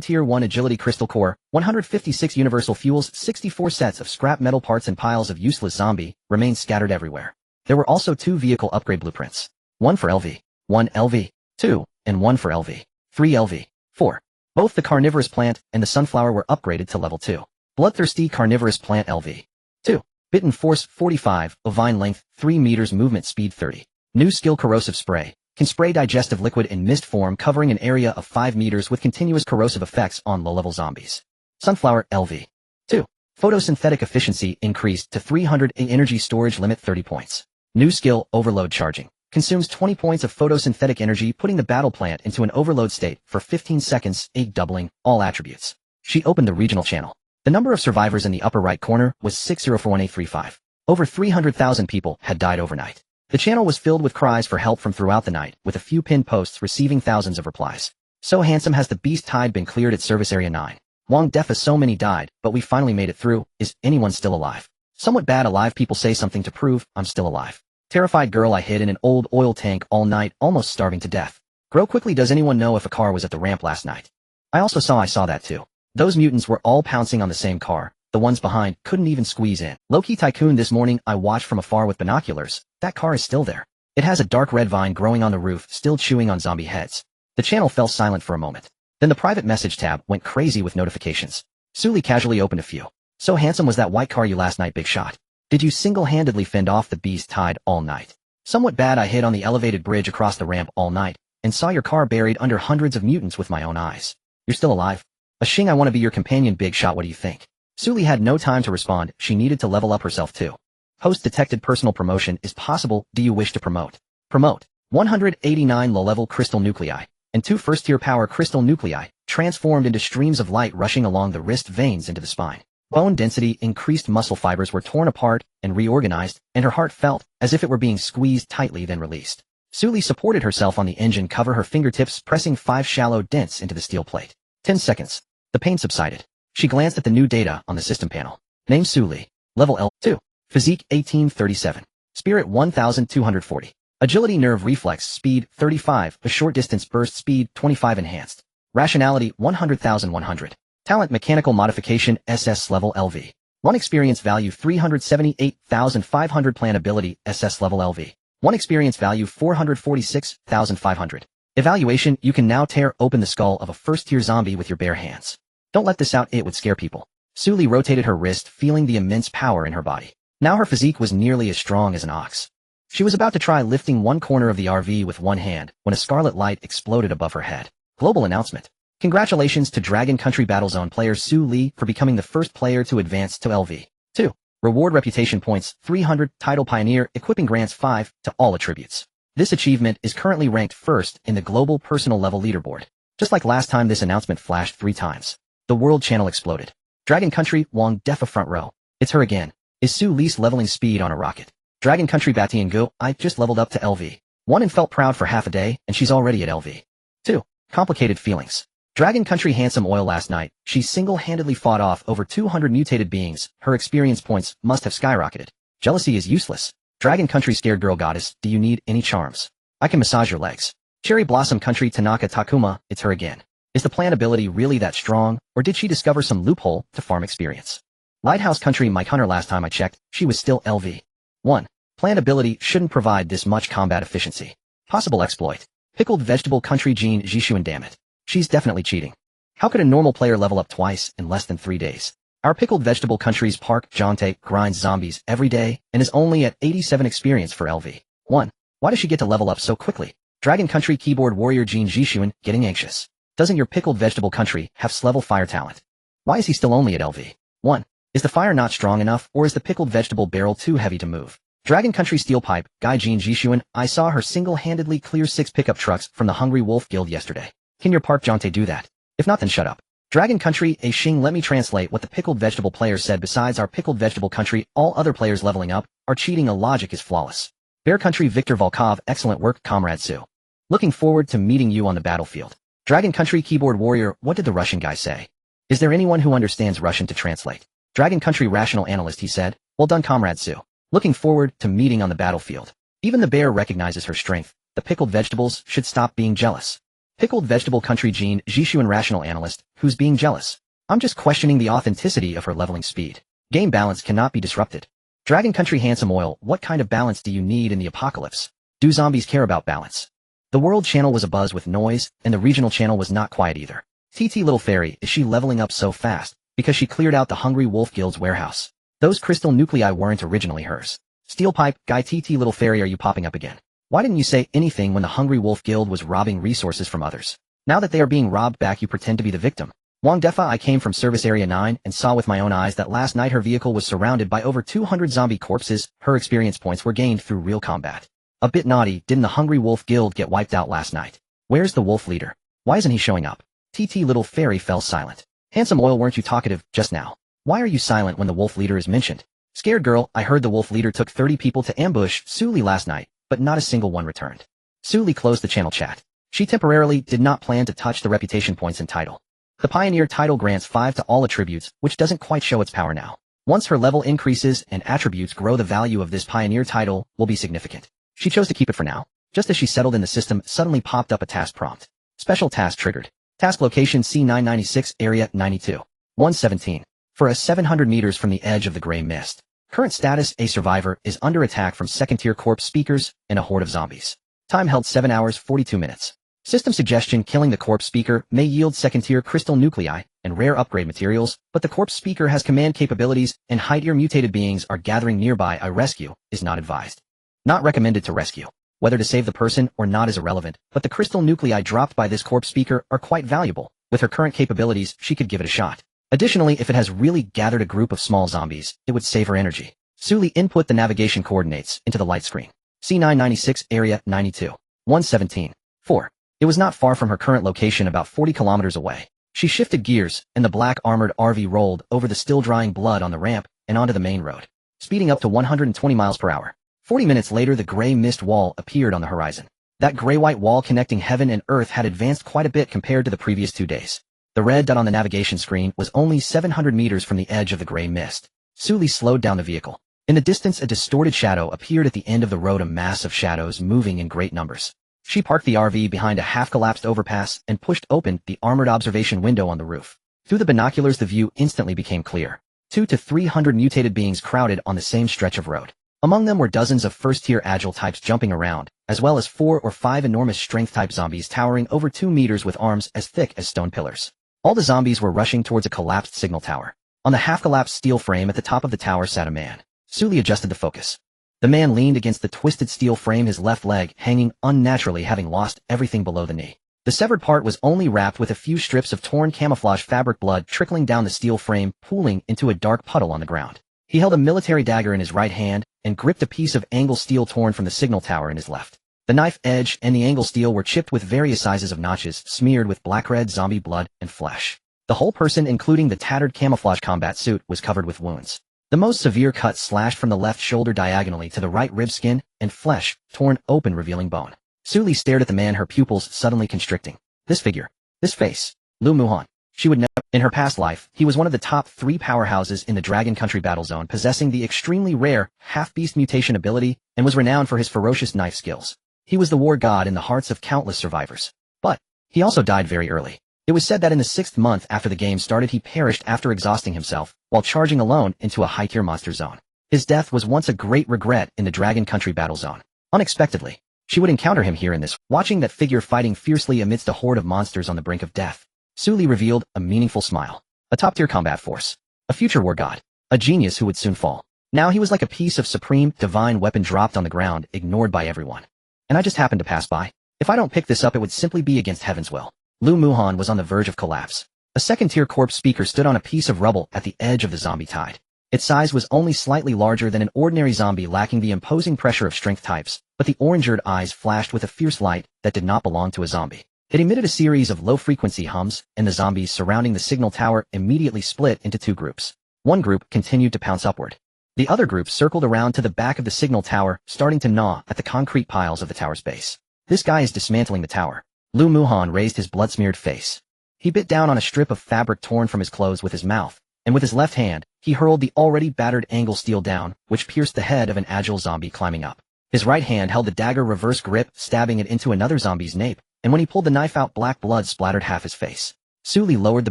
Tier 1 agility crystal core, 156 universal fuels, 64 sets of scrap metal parts, and piles of useless zombie remained scattered everywhere. There were also 2 vehicle upgrade blueprints. 1 for LV, 1 LV, 2, and 1 for LV, 3 LV, 4. Both the carnivorous plant and the sunflower were upgraded to level 2. Bloodthirsty carnivorous plant LV. 2. Bitten force 45, ovine length 3 meters, movement speed 30. New skill corrosive spray. Can spray digestive liquid in mist form covering an area of 5 meters with continuous corrosive effects on low-level zombies. Sunflower LV. 2. Photosynthetic efficiency increased to 300, energy storage limit 30 points. New skill overload charging. Consumes 20 points of photosynthetic energy, putting the battle plant into an overload state for 15 seconds, doubling all attributes. She opened the regional channel. The number of survivors in the upper right corner was 6041A35. Over 300,000 people had died overnight. The channel was filled with cries for help from throughout the night, with a few pinned posts receiving thousands of replies. So handsome has the beast tide been cleared at service area 9. Wong Defa, so many died, but we finally made it through. Is anyone still alive? Somewhat bad alive. People say something to prove I'm still alive. Terrified girl, I hid in an old oil tank all night, almost starving to death. Grow quickly. Does anyone know if a car was at the ramp last night? I saw that too. Those mutants were all pouncing on the same car. The ones behind couldn't even squeeze in. Low-key tycoon. This morning I watched from afar with binoculars. That car is still there. It has a dark red vine growing on the roof, still chewing on zombie heads. The channel fell silent for a moment. Then the private message tab went crazy with notifications. Su Li casually opened a few. So handsome was that white car you last night, big shot. Did you single-handedly fend off the beast tide all night? Somewhat bad. I hid on the elevated bridge across the ramp all night, and saw your car buried under hundreds of mutants with my own eyes. You're still alive? A shing. I want to be your companion, big shot. What do you think? Su Li had no time to respond. She needed to level up herself too. Host detected. Personal promotion is possible. Do you wish to promote? Promote. 189 low-level crystal nuclei, and 2 first-tier power crystal nuclei, transformed into streams of light rushing along the wrist veins into the spine. Bone density increased. Muscle fibers were torn apart and reorganized, and her heart felt as if it were being squeezed tightly then released. Su Li supported herself on the engine cover, her fingertips pressing 5 shallow dents into the steel plate. 10 seconds. The pain subsided. She glanced at the new data on the system panel. Name Su Li. Level L2. Physique 1837. Spirit 1240. Agility, nerve reflex speed 35. A short distance burst speed 25 enhanced. Rationality 100,100. Talent mechanical modification SS level LV. 1 experience value 378,500. Plan ability SS level LV. 1 experience value 446,500. Evaluation. You can now tear open the skull of a first-tier zombie with your bare hands. Don't let this out, it would scare people. Su Li rotated her wrist, feeling the immense power in her body. Now her physique was nearly as strong as an ox. She was about to try lifting one corner of the RV with one hand when a scarlet light exploded above her head. Global announcement. Congratulations to Dragon Country Battlezone player Su Li for becoming the first player to advance to LV. 2. Reward reputation points 300. Title Pioneer. Equipping grants 5 to all attributes. This achievement is currently ranked first in the global personal level leaderboard. Just like last time, this announcement flashed 3 times. The world channel exploded. Dragon Country, Wang Defa front row. It's her again. Is Su Lease leveling speed on a rocket? Dragon Country Batian Go, I just leveled up to LV. 1 and felt proud for half a day, and she's already at LV. 2. Complicated feelings. Dragon Country Handsome Oil last night, she single-handedly fought off over 200 mutated beings, her experience points must have skyrocketed. Jealousy is useless. Dragon Country Scared Girl Goddess, do you need any charms? I can massage your legs. Cherry Blossom Country Tanaka Takuma, it's her again. Is the plant ability really that strong, or did she discover some loophole to farm experience? Lighthouse Country Mike Hunter last time I checked, she was still LV. 1. Plant ability shouldn't provide this much combat efficiency. Possible exploit. Pickled Vegetable Country Jean Jishuan, damn it. She's definitely cheating. How could a normal player level up twice in less than 3 days? Our Pickled Vegetable Country's Park Jonte grinds zombies every day and is only at 87 experience for LV. 1. Why does she get to level up so quickly? Dragon Country Keyboard Warrior Jean Jishuan, getting anxious. Doesn't your Pickled Vegetable Country have level fire talent? Why is he still only at LV? 1. Is the fire not strong enough, or is the Pickled Vegetable barrel too heavy to move? Dragon Country Steel Pipe, Guy Jean Jishuan, I saw her single-handedly clear 6 pickup trucks from the Hungry Wolf Guild yesterday. Can your Park Jonte do that? If not, then shut up. Dragon Country A Xing, let me translate what the Pickled Vegetable players said. Besides our Pickled Vegetable Country, all other players leveling up are cheating. A logic is flawless. Bear Country Victor Volkov, excellent work, Comrade Sue. Looking forward to meeting you on the battlefield. Dragon Country Keyboard Warrior, what did the Russian guy say? Is there anyone who understands Russian to translate? Dragon Country Rational Analyst, he said, well done, Comrade Sue. Looking forward to meeting on the battlefield. Even the bear recognizes her strength. The Pickled Vegetables should stop being jealous. Pickled Vegetable Country Jean Jishuan Rational Analyst, who's being jealous? I'm just questioning the authenticity of her leveling speed. Game balance cannot be disrupted. Dragon Country Handsome Oil, what kind of balance do you need in the apocalypse? Do zombies care about balance? The world channel was abuzz with noise, and the regional channel was not quiet either. TT Little Fairy, is she leveling up so fast? Because she cleared out the Hungry Wolf Guild's warehouse. Those crystal nuclei weren't originally hers. Steel Pipe, Guy TT Little Fairy, are you popping up again? Why didn't you say anything when the Hungry Wolf Guild was robbing resources from others? Now that they are being robbed back, you pretend to be the victim. Wang Defa, I came from Service Area 9 and saw with my own eyes that last night her vehicle was surrounded by over 200 zombie corpses. Her experience points were gained through real combat. A bit naughty, didn't the Hungry Wolf Guild get wiped out last night? Where's the wolf leader? Why isn't he showing up? TT Little Fairy fell silent. Handsome Oil, weren't you talkative just now? Why are you silent when the wolf leader is mentioned? Scared Girl, I heard the wolf leader took 30 people to ambush Suli last night, but not a single one returned. Suli closed the channel chat. She temporarily did not plan to touch the reputation points and title. The Pioneer title grants 5 to all attributes, which doesn't quite show its power now. Once her level increases and attributes grow, the value of this Pioneer title will be significant. She chose to keep it for now. Just as she settled in, the system suddenly popped up a task prompt. Special task triggered. Task location C996, area 92. 117. For a 700 meters from the edge of the gray mist. Current status, a survivor is under attack from second-tier corpse speakers and a horde of zombies. Time held 7 hours 42 minutes. System suggestion, killing the corpse speaker may yield second-tier crystal nuclei and rare upgrade materials, but the corpse speaker has command capabilities and high-tier mutated beings are gathering nearby. A rescue is not advised. Not recommended to rescue. Whether to save the person or not is irrelevant, but the crystal nuclei dropped by this corpse speaker are quite valuable. With her current capabilities, she could give it a shot. Additionally, if it has really gathered a group of small zombies, it would save her energy. Suli input the navigation coordinates into the light screen. C996, area 92. 117. 4. It was not far from her current location, about 40 kilometers away. She shifted gears, and the black armored RV rolled over the still-drying blood on the ramp and onto the main road, speeding up to 120 miles per hour. 40 minutes later, the gray mist wall appeared on the horizon. That gray-white wall connecting heaven and earth had advanced quite a bit compared to the previous 2 days. The red dot on the navigation screen was only 700 meters from the edge of the gray mist. Suli slowed down the vehicle. In the distance, a distorted shadow appeared at the end of the road, a mass of shadows moving in great numbers. She parked the RV behind a half-collapsed overpass and pushed open the armored observation window on the roof. Through the binoculars, the view instantly became clear. 200 to 300 mutated beings crowded on the same stretch of road. Among them were dozens of first-tier agile types jumping around, as well as 4 or 5 enormous strength-type zombies towering over 2 meters with arms as thick as stone pillars. All the zombies were rushing towards a collapsed signal tower. On the half-collapsed steel frame at the top of the tower sat a man. Suli adjusted the focus. The man leaned against the twisted steel frame, his left leg hanging unnaturally, having lost everything below the knee. The severed part was only wrapped with a few strips of torn camouflage fabric, blood trickling down the steel frame, pooling into a dark puddle on the ground. He held a military dagger in his right hand and gripped a piece of angle steel torn from the signal tower in his left. The The knife edge and the angle steel were chipped with various sizes of notches, smeared with black-red zombie blood and flesh. The whole person, including the tattered camouflage combat suit, was covered with wounds. The most severe cut slashed from the left shoulder diagonally to the right rib skin, and flesh, torn open revealing bone. Suli stared at the man, her pupils suddenly constricting. This figure. This face. Lu Muhan. She would never. In her past life, he was one of the top 3 powerhouses in the Dragon Country battle zone, possessing the extremely rare half-beast mutation ability, and was renowned for his ferocious knife skills. He was the war god in the hearts of countless survivors. But he also died very early. It was said that in the 6th month after the game started he perished after exhausting himself, while charging alone into a high-tier monster zone. His death was once a great regret in the Dragon Country battle zone. Unexpectedly, she would encounter him here in this, watching that figure fighting fiercely amidst a horde of monsters on the brink of death. Suli revealed a meaningful smile. A top-tier combat force. A future war god. A genius who would soon fall. Now he was like a piece of supreme, divine weapon dropped on the ground, ignored by everyone. And I just happened to pass by. If I don't pick this up, it would simply be against heaven's will. Lu Muhan was on the verge of collapse. A second-tier corpse speaker stood on a piece of rubble at the edge of the zombie tide. Its size was only slightly larger than an ordinary zombie, lacking the imposing pressure of strength types, but the orange-eared eyes flashed with a fierce light that did not belong to a zombie. It emitted a series of low-frequency hums, and the zombies surrounding the signal tower immediately split into 2 groups. One group continued to pounce upward. The other group circled around to the back of the signal tower, starting to gnaw at the concrete piles of the tower's base. This guy is dismantling the tower. Lu Muhan raised his blood-smeared face. He bit down on a strip of fabric torn from his clothes with his mouth, and with his left hand, he hurled the already battered angle steel down, which pierced the head of an agile zombie climbing up. His right hand held the dagger reverse grip, stabbing it into another zombie's nape, and when he pulled the knife out, black blood splattered half his face. Suli lowered the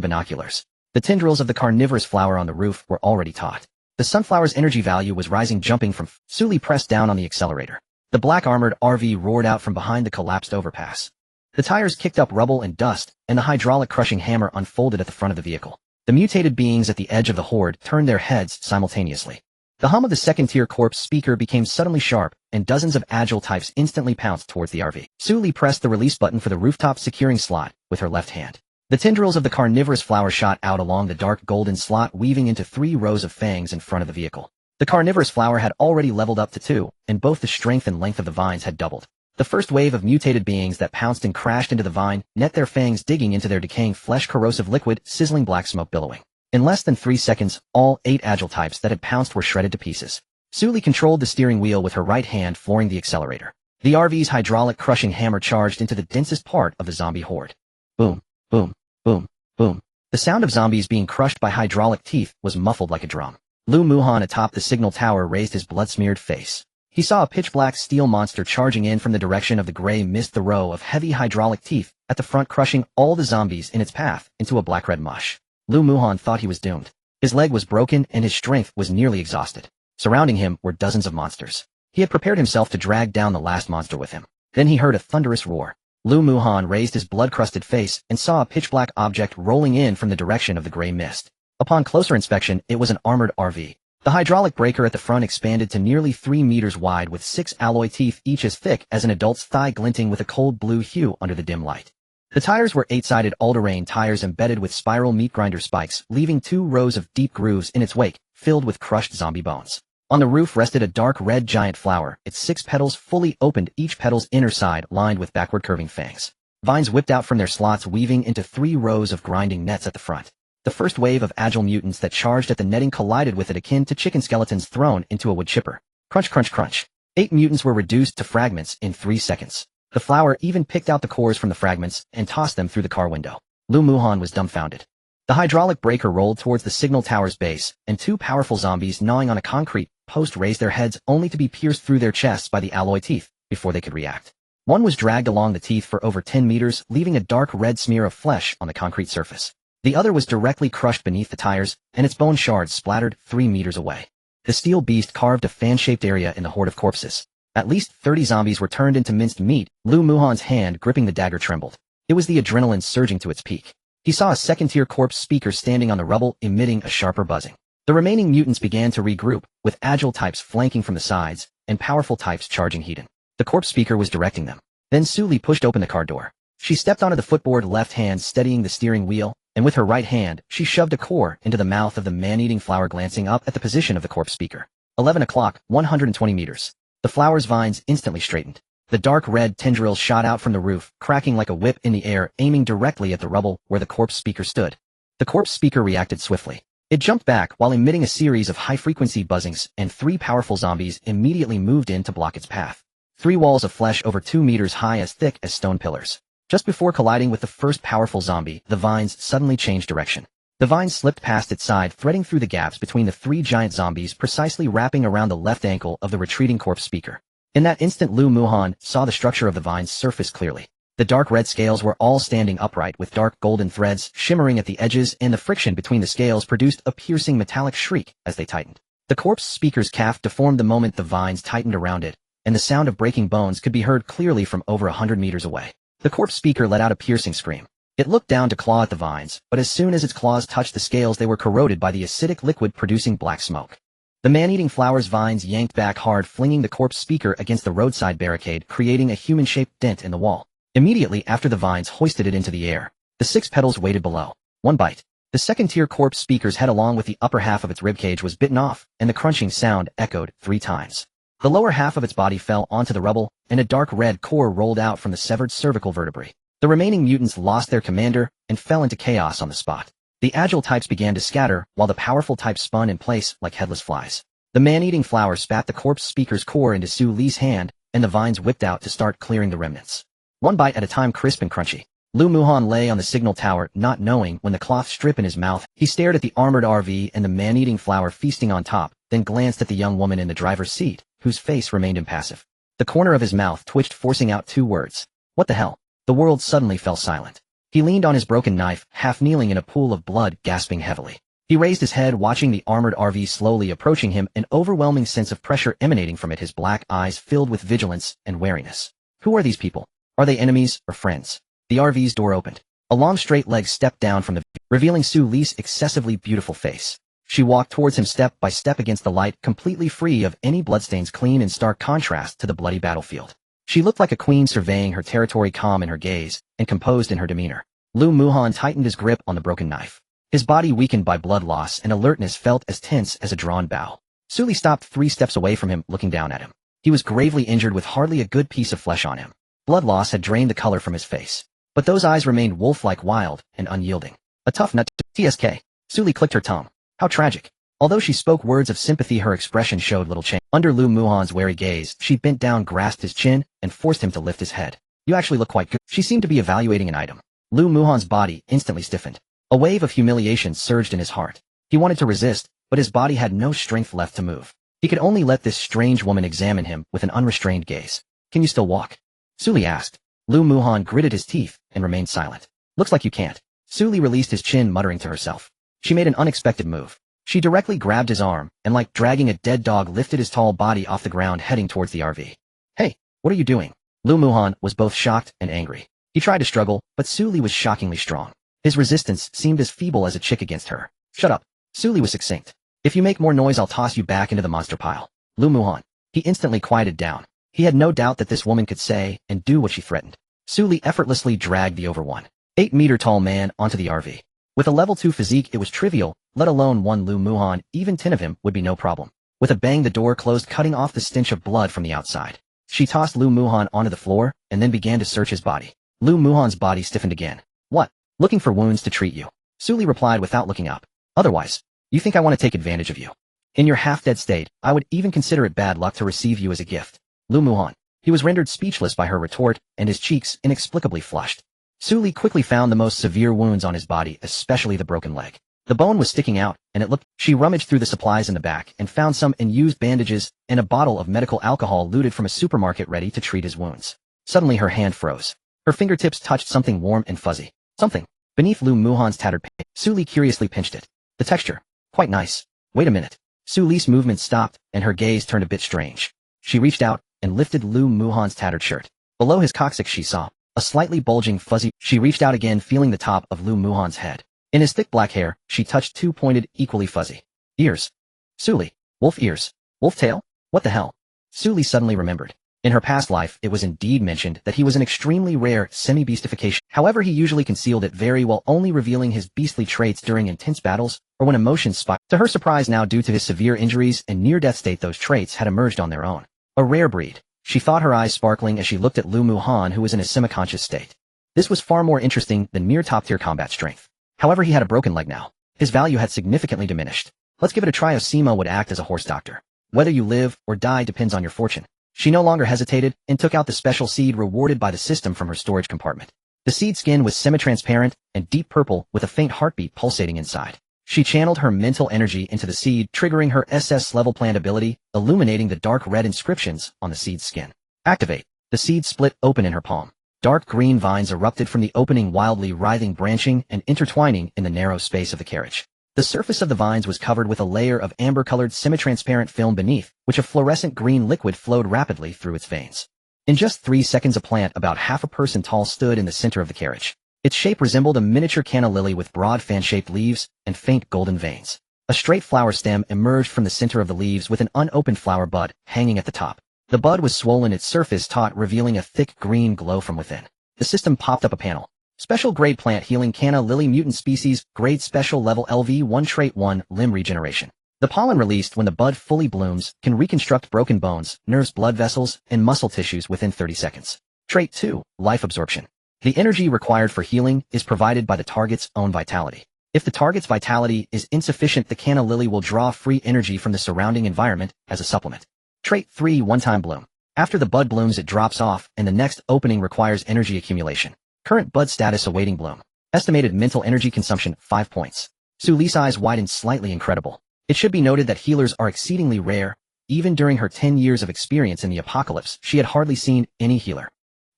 binoculars. The tendrils of the carnivorous flower on the roof were already taut. The sunflower's energy value was rising, jumping from. Suli pressed down on the accelerator. The black armored RV roared out from behind the collapsed overpass. The tires kicked up rubble and dust, and the hydraulic crushing hammer unfolded at the front of the vehicle. The mutated beings at the edge of the horde turned their heads simultaneously. The hum of the second-tier corpse speaker became suddenly sharp, and dozens of agile types instantly pounced towards the RV. Suli pressed the release button for the rooftop securing slot with her left hand. The tendrils of the carnivorous flower shot out along the dark golden slot, weaving into 3 rows of fangs in front of the vehicle. The carnivorous flower had already leveled up to 2, and both the strength and length of the vines had doubled. The first wave of mutated beings that pounced and crashed into the vine, net their fangs digging into their decaying flesh, corrosive liquid, sizzling black smoke billowing. In less than 3 seconds, all 8 agile types that had pounced were shredded to pieces. Suli controlled the steering wheel with her right hand, flooring the accelerator. The RV's hydraulic crushing hammer charged into the densest part of the zombie horde. Boom, boom, boom, boom. The sound of zombies being crushed by hydraulic teeth was muffled like a drum. Lu Muhan atop the signal tower raised his blood-smeared face. He saw a pitch-black steel monster charging in from the direction of the gray mist, the row of heavy hydraulic teeth at the front crushing all the zombies in its path into a black-red mush. Lu Muhan thought he was doomed. His leg was broken and his strength was nearly exhausted. Surrounding him were dozens of monsters. He had prepared himself to drag down the last monster with him. Then he heard a thunderous roar. Lu Muhan raised his blood-crusted face and saw a pitch-black object rolling in from the direction of the gray mist. Upon closer inspection, it was an armored RV. The hydraulic breaker at the front expanded to nearly 3 meters wide, with 6 alloy teeth, each as thick as an adult's thigh, glinting with a cold blue hue under the dim light. The tires were 8-sided all-terrain tires embedded with spiral meat grinder spikes, leaving 2 rows of deep grooves in its wake, filled with crushed zombie bones. On the roof rested a dark red giant flower, its 6 petals fully opened, each petal's inner side lined with backward curving fangs. Vines whipped out from their slots, weaving into 3 rows of grinding nets at the front. The first wave of agile mutants that charged at the netting collided with it, akin to chicken skeletons thrown into a wood chipper. Crunch, crunch, crunch. 8 mutants were reduced to fragments in 3 seconds. The flower even picked out the cores from the fragments and tossed them through the car window. Lu Muhan was dumbfounded. The hydraulic breaker rolled towards the signal tower's base, and 2 powerful zombies gnawing on a concrete post raised their heads only to be pierced through their chests by the alloy teeth before they could react. One was dragged along the teeth for over 10 meters, leaving a dark red smear of flesh on the concrete surface. The other was directly crushed beneath the tires, and its bone shards splattered 3 meters away. The steel beast carved a fan-shaped area in the horde of corpses. At least 30 zombies were turned into minced meat. Lu Muhan's hand gripping the dagger trembled. It was the adrenaline surging to its peak. He saw a second-tier corpse speaker standing on the rubble, emitting a sharper buzzing. The remaining mutants began to regroup, with agile types flanking from the sides, and powerful types charging heat-in. The corpse speaker was directing them. Then Suli pushed open the car door. She stepped onto the footboard, left hand steadying the steering wheel, and with her right hand, she shoved a core into the mouth of the man-eating flower, glancing up at the position of the corpse speaker. 11 o'clock, 120 meters. The flower's vines instantly straightened. The dark red tendrils shot out from the roof, cracking like a whip in the air, aiming directly at the rubble where the corpse speaker stood. The corpse speaker reacted swiftly. It jumped back while emitting a series of high-frequency buzzings, and 3 powerful zombies immediately moved in to block its path. 3 walls of flesh over 2 meters high as thick as stone pillars. Just before colliding with the first powerful zombie, the vines suddenly changed direction. The vines slipped past its side, threading through the gaps between the 3 giant zombies, precisely wrapping around the left ankle of the retreating corpse speaker. In that instant, Lu Muhan saw the structure of the vines surface clearly. The dark red scales were all standing upright with dark golden threads shimmering at the edges, and the friction between the scales produced a piercing metallic shriek as they tightened. The corpse speaker's calf deformed the moment the vines tightened around it, and the sound of breaking bones could be heard clearly from over 100 meters away. The corpse speaker let out a piercing scream. It looked down to claw at the vines, but as soon as its claws touched the scales, they were corroded by the acidic liquid producing black smoke. The man-eating flower's vines yanked back hard, flinging the corpse speaker against the roadside barricade, creating a human-shaped dent in the wall. Immediately after the vines hoisted it into the air, the 6 petals waited below. 1 bite. The second-tier corpse speaker's head along with the upper half of its ribcage was bitten off, and the crunching sound echoed 3 times. The lower half of its body fell onto the rubble, and a dark red core rolled out from the severed cervical vertebrae. The remaining mutants lost their commander and fell into chaos on the spot. The agile types began to scatter, while the powerful types spun in place like headless flies. The man-eating flower spat the corpse speaker's core into Su Li's hand, and the vines whipped out to start clearing the remnants. 1 bite at a time, crisp and crunchy. Lu Muhan lay on the signal tower, not knowing when the cloth strip in his mouth. He stared at the armored RV and the man-eating flower feasting on top, then glanced at the young woman in the driver's seat, whose face remained impassive. The corner of his mouth twitched, forcing out 2 words. What the hell? The world suddenly fell silent. He leaned on his broken knife, half kneeling in a pool of blood, gasping heavily. He raised his head, watching the armored RV slowly approaching him, an overwhelming sense of pressure emanating from it, his black eyes filled with vigilance and wariness. Who are these people? Are they enemies or friends? The RV's door opened. A long straight leg stepped down from the revealing Su Li's excessively beautiful face. She walked towards him step by step against the light, completely free of any bloodstains, clean in stark contrast to the bloody battlefield. She looked like a queen, surveying her territory, calm in her gaze and composed in her demeanor. Lu Muhan tightened his grip on the broken knife. His body, weakened by blood loss and alertness, felt as tense as a drawn bow. Su Li stopped 3 steps away from him, looking down at him. He was gravely injured with hardly a good piece of flesh on him. Blood loss had drained the color from his face. But those eyes remained wolf-like, wild and unyielding. A tough nut. TSK. Su Li clicked her tongue. How tragic. Although she spoke words of sympathy, her expression showed little change. Under Lu Muhan's wary gaze, she bent down, grasped his chin, and forced him to lift his head. You actually look quite good. She seemed to be evaluating an item. Lu Muhan's body instantly stiffened. A wave of humiliation surged in his heart. He wanted to resist, but his body had no strength left to move. He could only let this strange woman examine him with an unrestrained gaze. Can you still walk? Su Li asked. Lu Muhan gritted his teeth and remained silent. Looks like you can't. Su Li released his chin, muttering to herself. She made an unexpected move. She directly grabbed his arm, and like dragging a dead dog, lifted his tall body off the ground, heading towards the RV. Hey, what are you doing? Lu Muhan was both shocked and angry. He tried to struggle, but Su Li was shockingly strong. His resistance seemed as feeble as a chick against her. Shut up. Su Li was succinct. If you make more noise, I'll toss you back into the monster pile. Lu Muhan. He instantly quieted down. He had no doubt that this woman could say and do what she threatened. Su Li effortlessly dragged the over 1.8-meter-tall man onto the RV. With a level 2 physique, it was trivial, let alone one Lu Muhan. Even 10 of him would be no problem. With a bang, the door closed, cutting off the stench of blood from the outside. She tossed Lu Muhan onto the floor, and then began to search his body. Lu Muhan's body stiffened again. What? Looking for wounds to treat you. Su Li replied without looking up. Otherwise, you think I want to take advantage of you? In your half-dead state, I would even consider it bad luck to receive you as a gift. Lu Muhan. He was rendered speechless by her retort, and his cheeks inexplicably flushed. Su Li quickly found the most severe wounds on his body, especially the broken leg. The bone was sticking out, and it looked. She rummaged through the supplies in the back and found some unused bandages and a bottle of medical alcohol looted from a supermarket, ready to treat his wounds. Suddenly her hand froze. Her fingertips touched something warm and fuzzy. Something. Beneath Lu Muhan's tattered pants. Su Li curiously pinched it. The texture. Quite nice. Wait a minute. Su Li's movement stopped, and her gaze turned a bit strange. She reached out and lifted Lu Muhan's tattered shirt. Below his coccyx she saw a slightly bulging fuzzy. She reached out again, feeling the top of Lu Muhan's head. In his thick black hair, she touched 2 pointed, equally fuzzy ears. Su Li. Wolf ears. Wolf tail? What the hell? Su Li suddenly remembered. In her past life, it was indeed mentioned that he was an extremely rare semi-beastification. However, he usually concealed it very well, only revealing his beastly traits during intense battles or when emotions spiked. To her surprise now, due to his severe injuries and near-death state, those traits had emerged on their own. A rare breed. She thought, her eyes sparkling as she looked at Lu Muhan, who was in a semi-conscious state. This was far more interesting than mere top-tier combat strength. However, he had a broken leg now. His value had significantly diminished. Let's give it a try. Osima would act as a horse doctor. Whether you live or die depends on your fortune. She no longer hesitated and took out the special seed rewarded by the system from her storage compartment. The seed skin was semi-transparent and deep purple with a faint heartbeat pulsating inside. She channeled her mental energy into the seed, triggering her SS level plant ability, illuminating the dark red inscriptions on the seed's skin. Activate. The seed split open in her palm. Dark green vines erupted from the opening, wildly writhing, branching, and intertwining in the narrow space of the carriage. The surface of the vines was covered with a layer of amber-colored semi-transparent film beneath, which a fluorescent green liquid flowed rapidly through its veins. In just 3 seconds, a plant about half a person tall stood in the center of the carriage. Its shape resembled a miniature canna lily with broad fan-shaped leaves and faint golden veins. A straight flower stem emerged from the center of the leaves with an unopened flower bud hanging at the top. The bud was swollen, its surface taut, revealing a thick green glow from within. The system popped up a panel. Special grade plant healing, canna lily, mutant species, grade special level LV1, trait 1, limb regeneration. The pollen released when the bud fully blooms can reconstruct broken bones, nerves, blood vessels, and muscle tissues within 30 seconds. Trait 2, life absorption. The energy required for healing is provided by the target's own vitality. If the target's vitality is insufficient, the canna lily will draw free energy from the surrounding environment as a supplement. Trait 3, one-time bloom. After the bud blooms, it drops off, and the next opening requires energy accumulation. Current bud status awaiting bloom. Estimated mental energy consumption 5 points. Su Li's eyes widened slightly. Incredible. It should be noted that healers are exceedingly rare. Even during her 10 years of experience in the apocalypse, she had hardly seen any healer.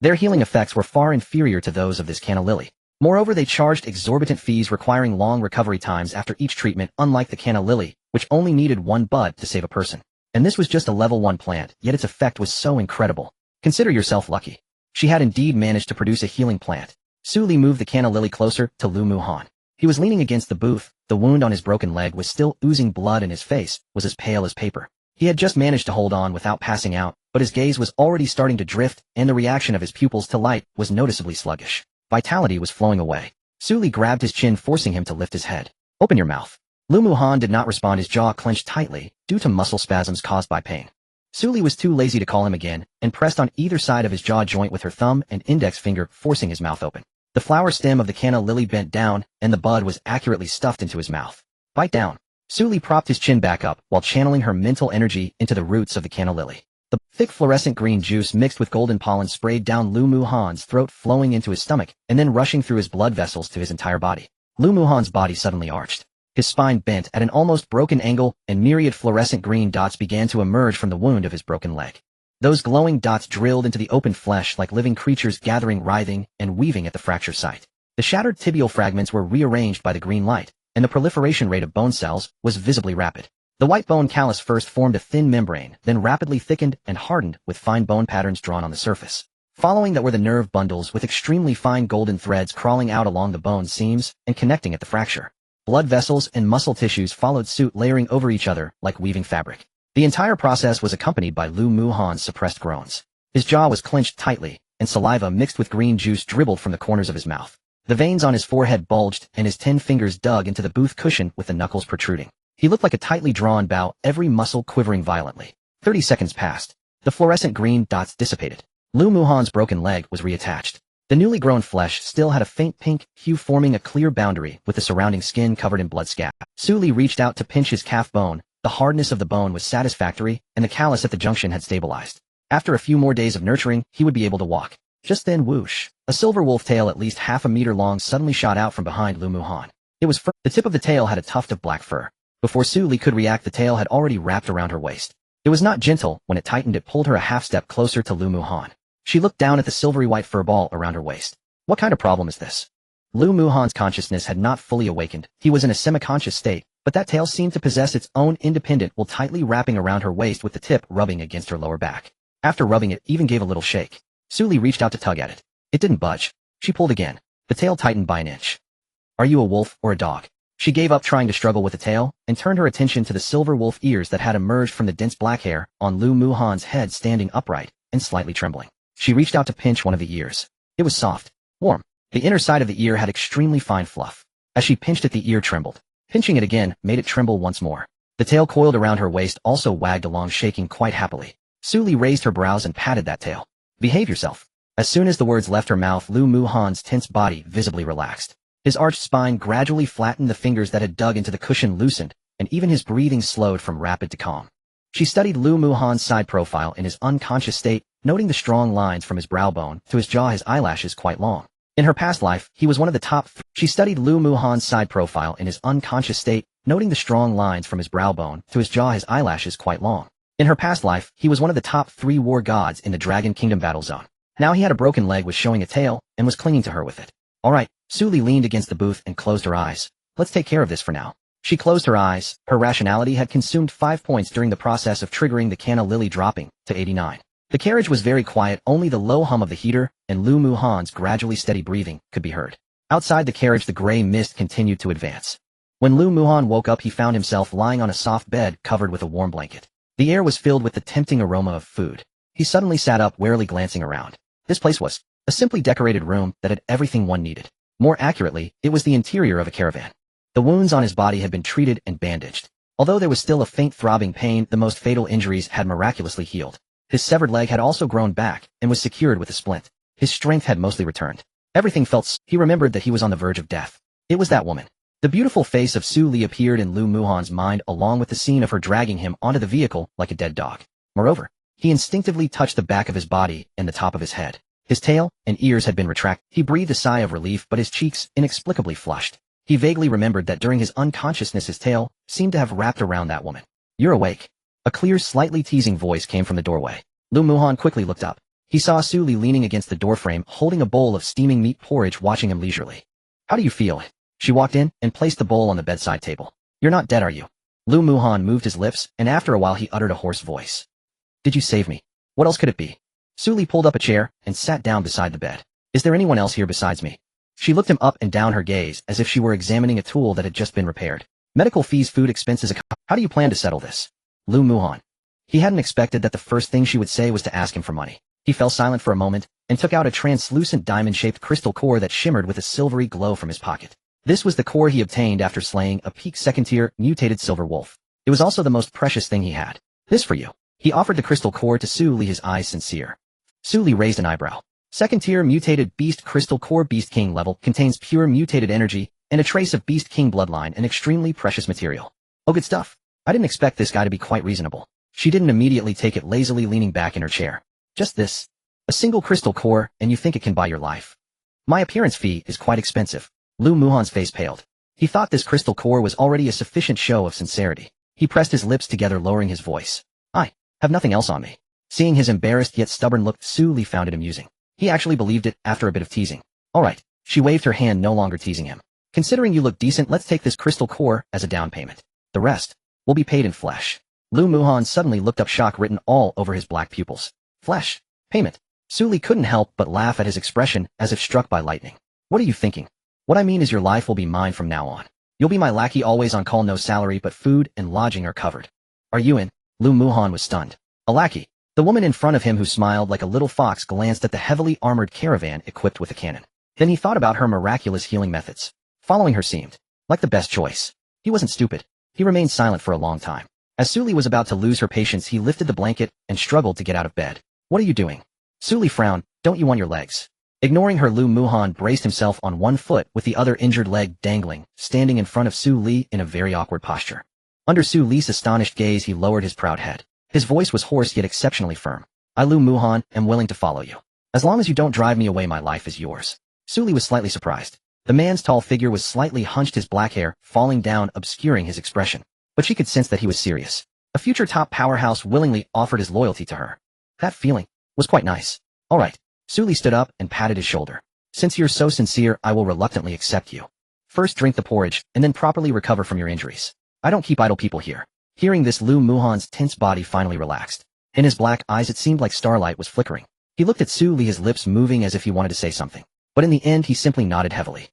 Their healing effects were far inferior to those of this canna lily. Moreover, they charged exorbitant fees requiring long recovery times after each treatment, unlike the canna lily, which only needed 1 bud to save a person. And this was just a level 1 plant, yet its effect was so incredible. Consider yourself lucky. She had indeed managed to produce a healing plant. Su Li moved the canna lily closer to Lu Muhan. He was leaning against the booth. The wound on his broken leg was still oozing blood, and his face was as pale as paper. He had just managed to hold on without passing out, but his gaze was already starting to drift, and the reaction of his pupils to light was noticeably sluggish. Vitality was flowing away. Su Li grabbed his chin, forcing him to lift his head. Open your mouth. Lu Muhan did not respond, his jaw clenched tightly, due to muscle spasms caused by pain. Su Li was too lazy to call him again, and pressed on either side of his jaw joint with her thumb and index finger, forcing his mouth open. The flower stem of the canna lily bent down, and the bud was accurately stuffed into his mouth. Bite down. Su Li propped his chin back up, while channeling her mental energy into the roots of the canna lily. The thick fluorescent green juice mixed with golden pollen sprayed down Lu Muhan's throat, flowing into his stomach, and then rushing through his blood vessels to his entire body. Lu Muhan's body suddenly arched. His spine bent at an almost broken angle, and myriad fluorescent green dots began to emerge from the wound of his broken leg. Those glowing dots drilled into the open flesh like living creatures, gathering, writhing, and weaving at the fracture site. The shattered tibial fragments were rearranged by the green light, and the proliferation rate of bone cells was visibly rapid. The white bone callus first formed a thin membrane, then rapidly thickened and hardened with fine bone patterns drawn on the surface. Following that were the nerve bundles with extremely fine golden threads crawling out along the bone seams and connecting at the fracture. Blood vessels and muscle tissues followed suit, layering over each other like weaving fabric. The entire process was accompanied by Lu Muhan's suppressed groans. His jaw was clenched tightly, and saliva mixed with green juice dribbled from the corners of his mouth. The veins on his forehead bulged, and his 10 fingers dug into the booth cushion with the knuckles protruding. He looked like a tightly drawn bow, every muscle quivering violently. 30 seconds passed. The fluorescent green dots dissipated. Lu Muhan's broken leg was reattached. The newly grown flesh still had a faint pink hue, forming a clear boundary with the surrounding skin covered in blood scab. Su Li reached out to pinch his calf bone. The hardness of the bone was satisfactory, and the callus at the junction had stabilized. After a few more days of nurturing, he would be able to walk. Just then, whoosh! A silver wolf tail at least half a meter long suddenly shot out from behind Lu Muhan. It was fur. The tip of the tail had a tuft of black fur. Before Su Li could react, the tail had already wrapped around her waist. It was not gentle. When it tightened, it pulled her a half step closer to Lu Muhan. She looked down at the silvery white fur ball around her waist. What kind of problem is this? Lu Muhan's consciousness had not fully awakened. He was in a semi-conscious state, but that tail seemed to possess its own independent will, tightly wrapping around her waist with the tip rubbing against her lower back. After rubbing, it even gave a little shake. Su Li reached out to tug at it. It didn't budge. She pulled again. The tail tightened by an inch. Are you a wolf or a dog? She gave up trying to struggle with the tail, and turned her attention to the silver wolf ears that had emerged from the dense black hair on Lu Muhan's head, standing upright and slightly trembling. She reached out to pinch one of the ears. It was soft, warm. The inner side of the ear had extremely fine fluff. As she pinched it, the ear trembled. Pinching it again made it tremble once more. The tail coiled around her waist also wagged along, shaking quite happily. Su Li raised her brows and patted that tail. Behave yourself. As soon as the words left her mouth, Lu Muhan's tense body visibly relaxed. His arched spine gradually flattened, the fingers that had dug into the cushion loosened, and even his breathing slowed from rapid to calm. She studied Lu Muhan's side profile in his unconscious state, noting the strong lines from his brow bone to his jaw, his eyelashes quite long. In her past life, he was one of the top. She studied Lu Muhan's side profile in his unconscious state, noting the strong lines from his brow bone to his jaw, his eyelashes quite long. In her past life, he was one of the top 3 war gods in the Dragon Kingdom battle zone. Now he had a broken leg, was showing a tail, and was clinging to her with it. Alright, Su Li leaned against the booth and closed her eyes. Let's take care of this for now. She closed her eyes. Her rationality had consumed 5 points during the process of triggering the canna lily, dropping to 89. The carriage was very quiet, only the low hum of the heater and Lu Muhan's gradually steady breathing could be heard. Outside the carriage, the gray mist continued to advance. When Lu Muhan woke up, he found himself lying on a soft bed covered with a warm blanket. The air was filled with the tempting aroma of food. He suddenly sat up, warily glancing around. This place was a simply decorated room that had everything one needed. More accurately, it was the interior of a caravan. The wounds on his body had been treated and bandaged. Although there was still a faint throbbing pain, the most fatal injuries had miraculously healed. His severed leg had also grown back and was secured with a splint. His strength had mostly returned. Everything felt. He remembered that he was on the verge of death. It was that woman. The beautiful face of Su Li appeared in Lu Muhan's mind, along with the scene of her dragging him onto the vehicle like a dead dog. Moreover, he instinctively touched the back of his body and the top of his head. His tail and ears had been retracted. He breathed a sigh of relief, but his cheeks inexplicably flushed. He vaguely remembered that during his unconsciousness his tail seemed to have wrapped around that woman. You're awake. A clear, slightly teasing voice came from the doorway. Lu Muhan quickly looked up. He saw Su Li leaning against the doorframe, holding a bowl of steaming meat porridge, watching him leisurely. How do you feel? She walked in and placed the bowl on the bedside table. You're not dead, are you? Lu Muhan moved his lips, and after a while he uttered a hoarse voice. Did you save me? What else could it be? Su Li pulled up a chair and sat down beside the bed. Is there anyone else here besides me? She looked him up and down, her gaze as if she were examining a tool that had just been repaired. Medical fees, food expenses. How do you plan to settle this? Lu Muhan. He hadn't expected that the first thing she would say was to ask him for money. He fell silent for a moment and took out a translucent diamond-shaped crystal core that shimmered with a silvery glow from his pocket. This was the core he obtained after slaying a peak second-tier mutated silver wolf. It was also the most precious thing he had. This for you. He offered the crystal core to Su Li, his eyes sincere. Su Li raised an eyebrow. Second-tier mutated beast crystal core, Beast King level, contains pure mutated energy and a trace of Beast King bloodline, an extremely precious material. Oh, good stuff. I didn't expect this guy to be quite reasonable. She didn't immediately take it, lazily leaning back in her chair. Just this. A single crystal core, and you think it can buy your life? My appearance fee is quite expensive. Lu Muhan's face paled. He thought this crystal core was already a sufficient show of sincerity. He pressed his lips together, lowering his voice. I have nothing else on me. Seeing his embarrassed yet stubborn look, Su Li found it amusing. He actually believed it after a bit of teasing. Alright. She waved her hand, no longer teasing him. Considering you look decent, let's take this crystal core as a down payment. The rest will be paid in flesh. Lu Muhan suddenly looked up, shock written all over his black pupils. Flesh? Payment? Su Li couldn't help but laugh at his expression, as if struck by lightning. What are you thinking? What I mean is your life will be mine from now on. You'll be my lackey, always on call, no salary, but food and lodging are covered. Are you in? Lu Muhan was stunned. A lackey? The woman in front of him, who smiled like a little fox, glanced at the heavily armored caravan equipped with a cannon. Then he thought about her miraculous healing methods. Following her seemed like the best choice. He wasn't stupid. He remained silent for a long time. As Su Li was about to lose her patience, he lifted the blanket and struggled to get out of bed. What are you doing? Su Li frowned. Don't you want your legs? Ignoring her, Lu Muhan braced himself on one foot with the other injured leg dangling, standing in front of Su Li in a very awkward posture. Under Su Li's astonished gaze, he lowered his proud head. His voice was hoarse yet exceptionally firm. I, Lu Muhan, am willing to follow you. As long as you don't drive me away, my life is yours. Su Li was slightly surprised. The man's tall figure was slightly hunched, his black hair falling down, obscuring his expression. But she could sense that he was serious. A future top powerhouse willingly offered his loyalty to her. That feeling was quite nice. All right. Su Li stood up and patted his shoulder. Since you're so sincere, I will reluctantly accept you. First drink the porridge, and then properly recover from your injuries. I don't keep idle people here. Hearing this, Lu Muhan's tense body finally relaxed. In his black eyes it seemed like starlight was flickering. He looked at Su Li, his lips moving as if he wanted to say something. But in the end he simply nodded heavily.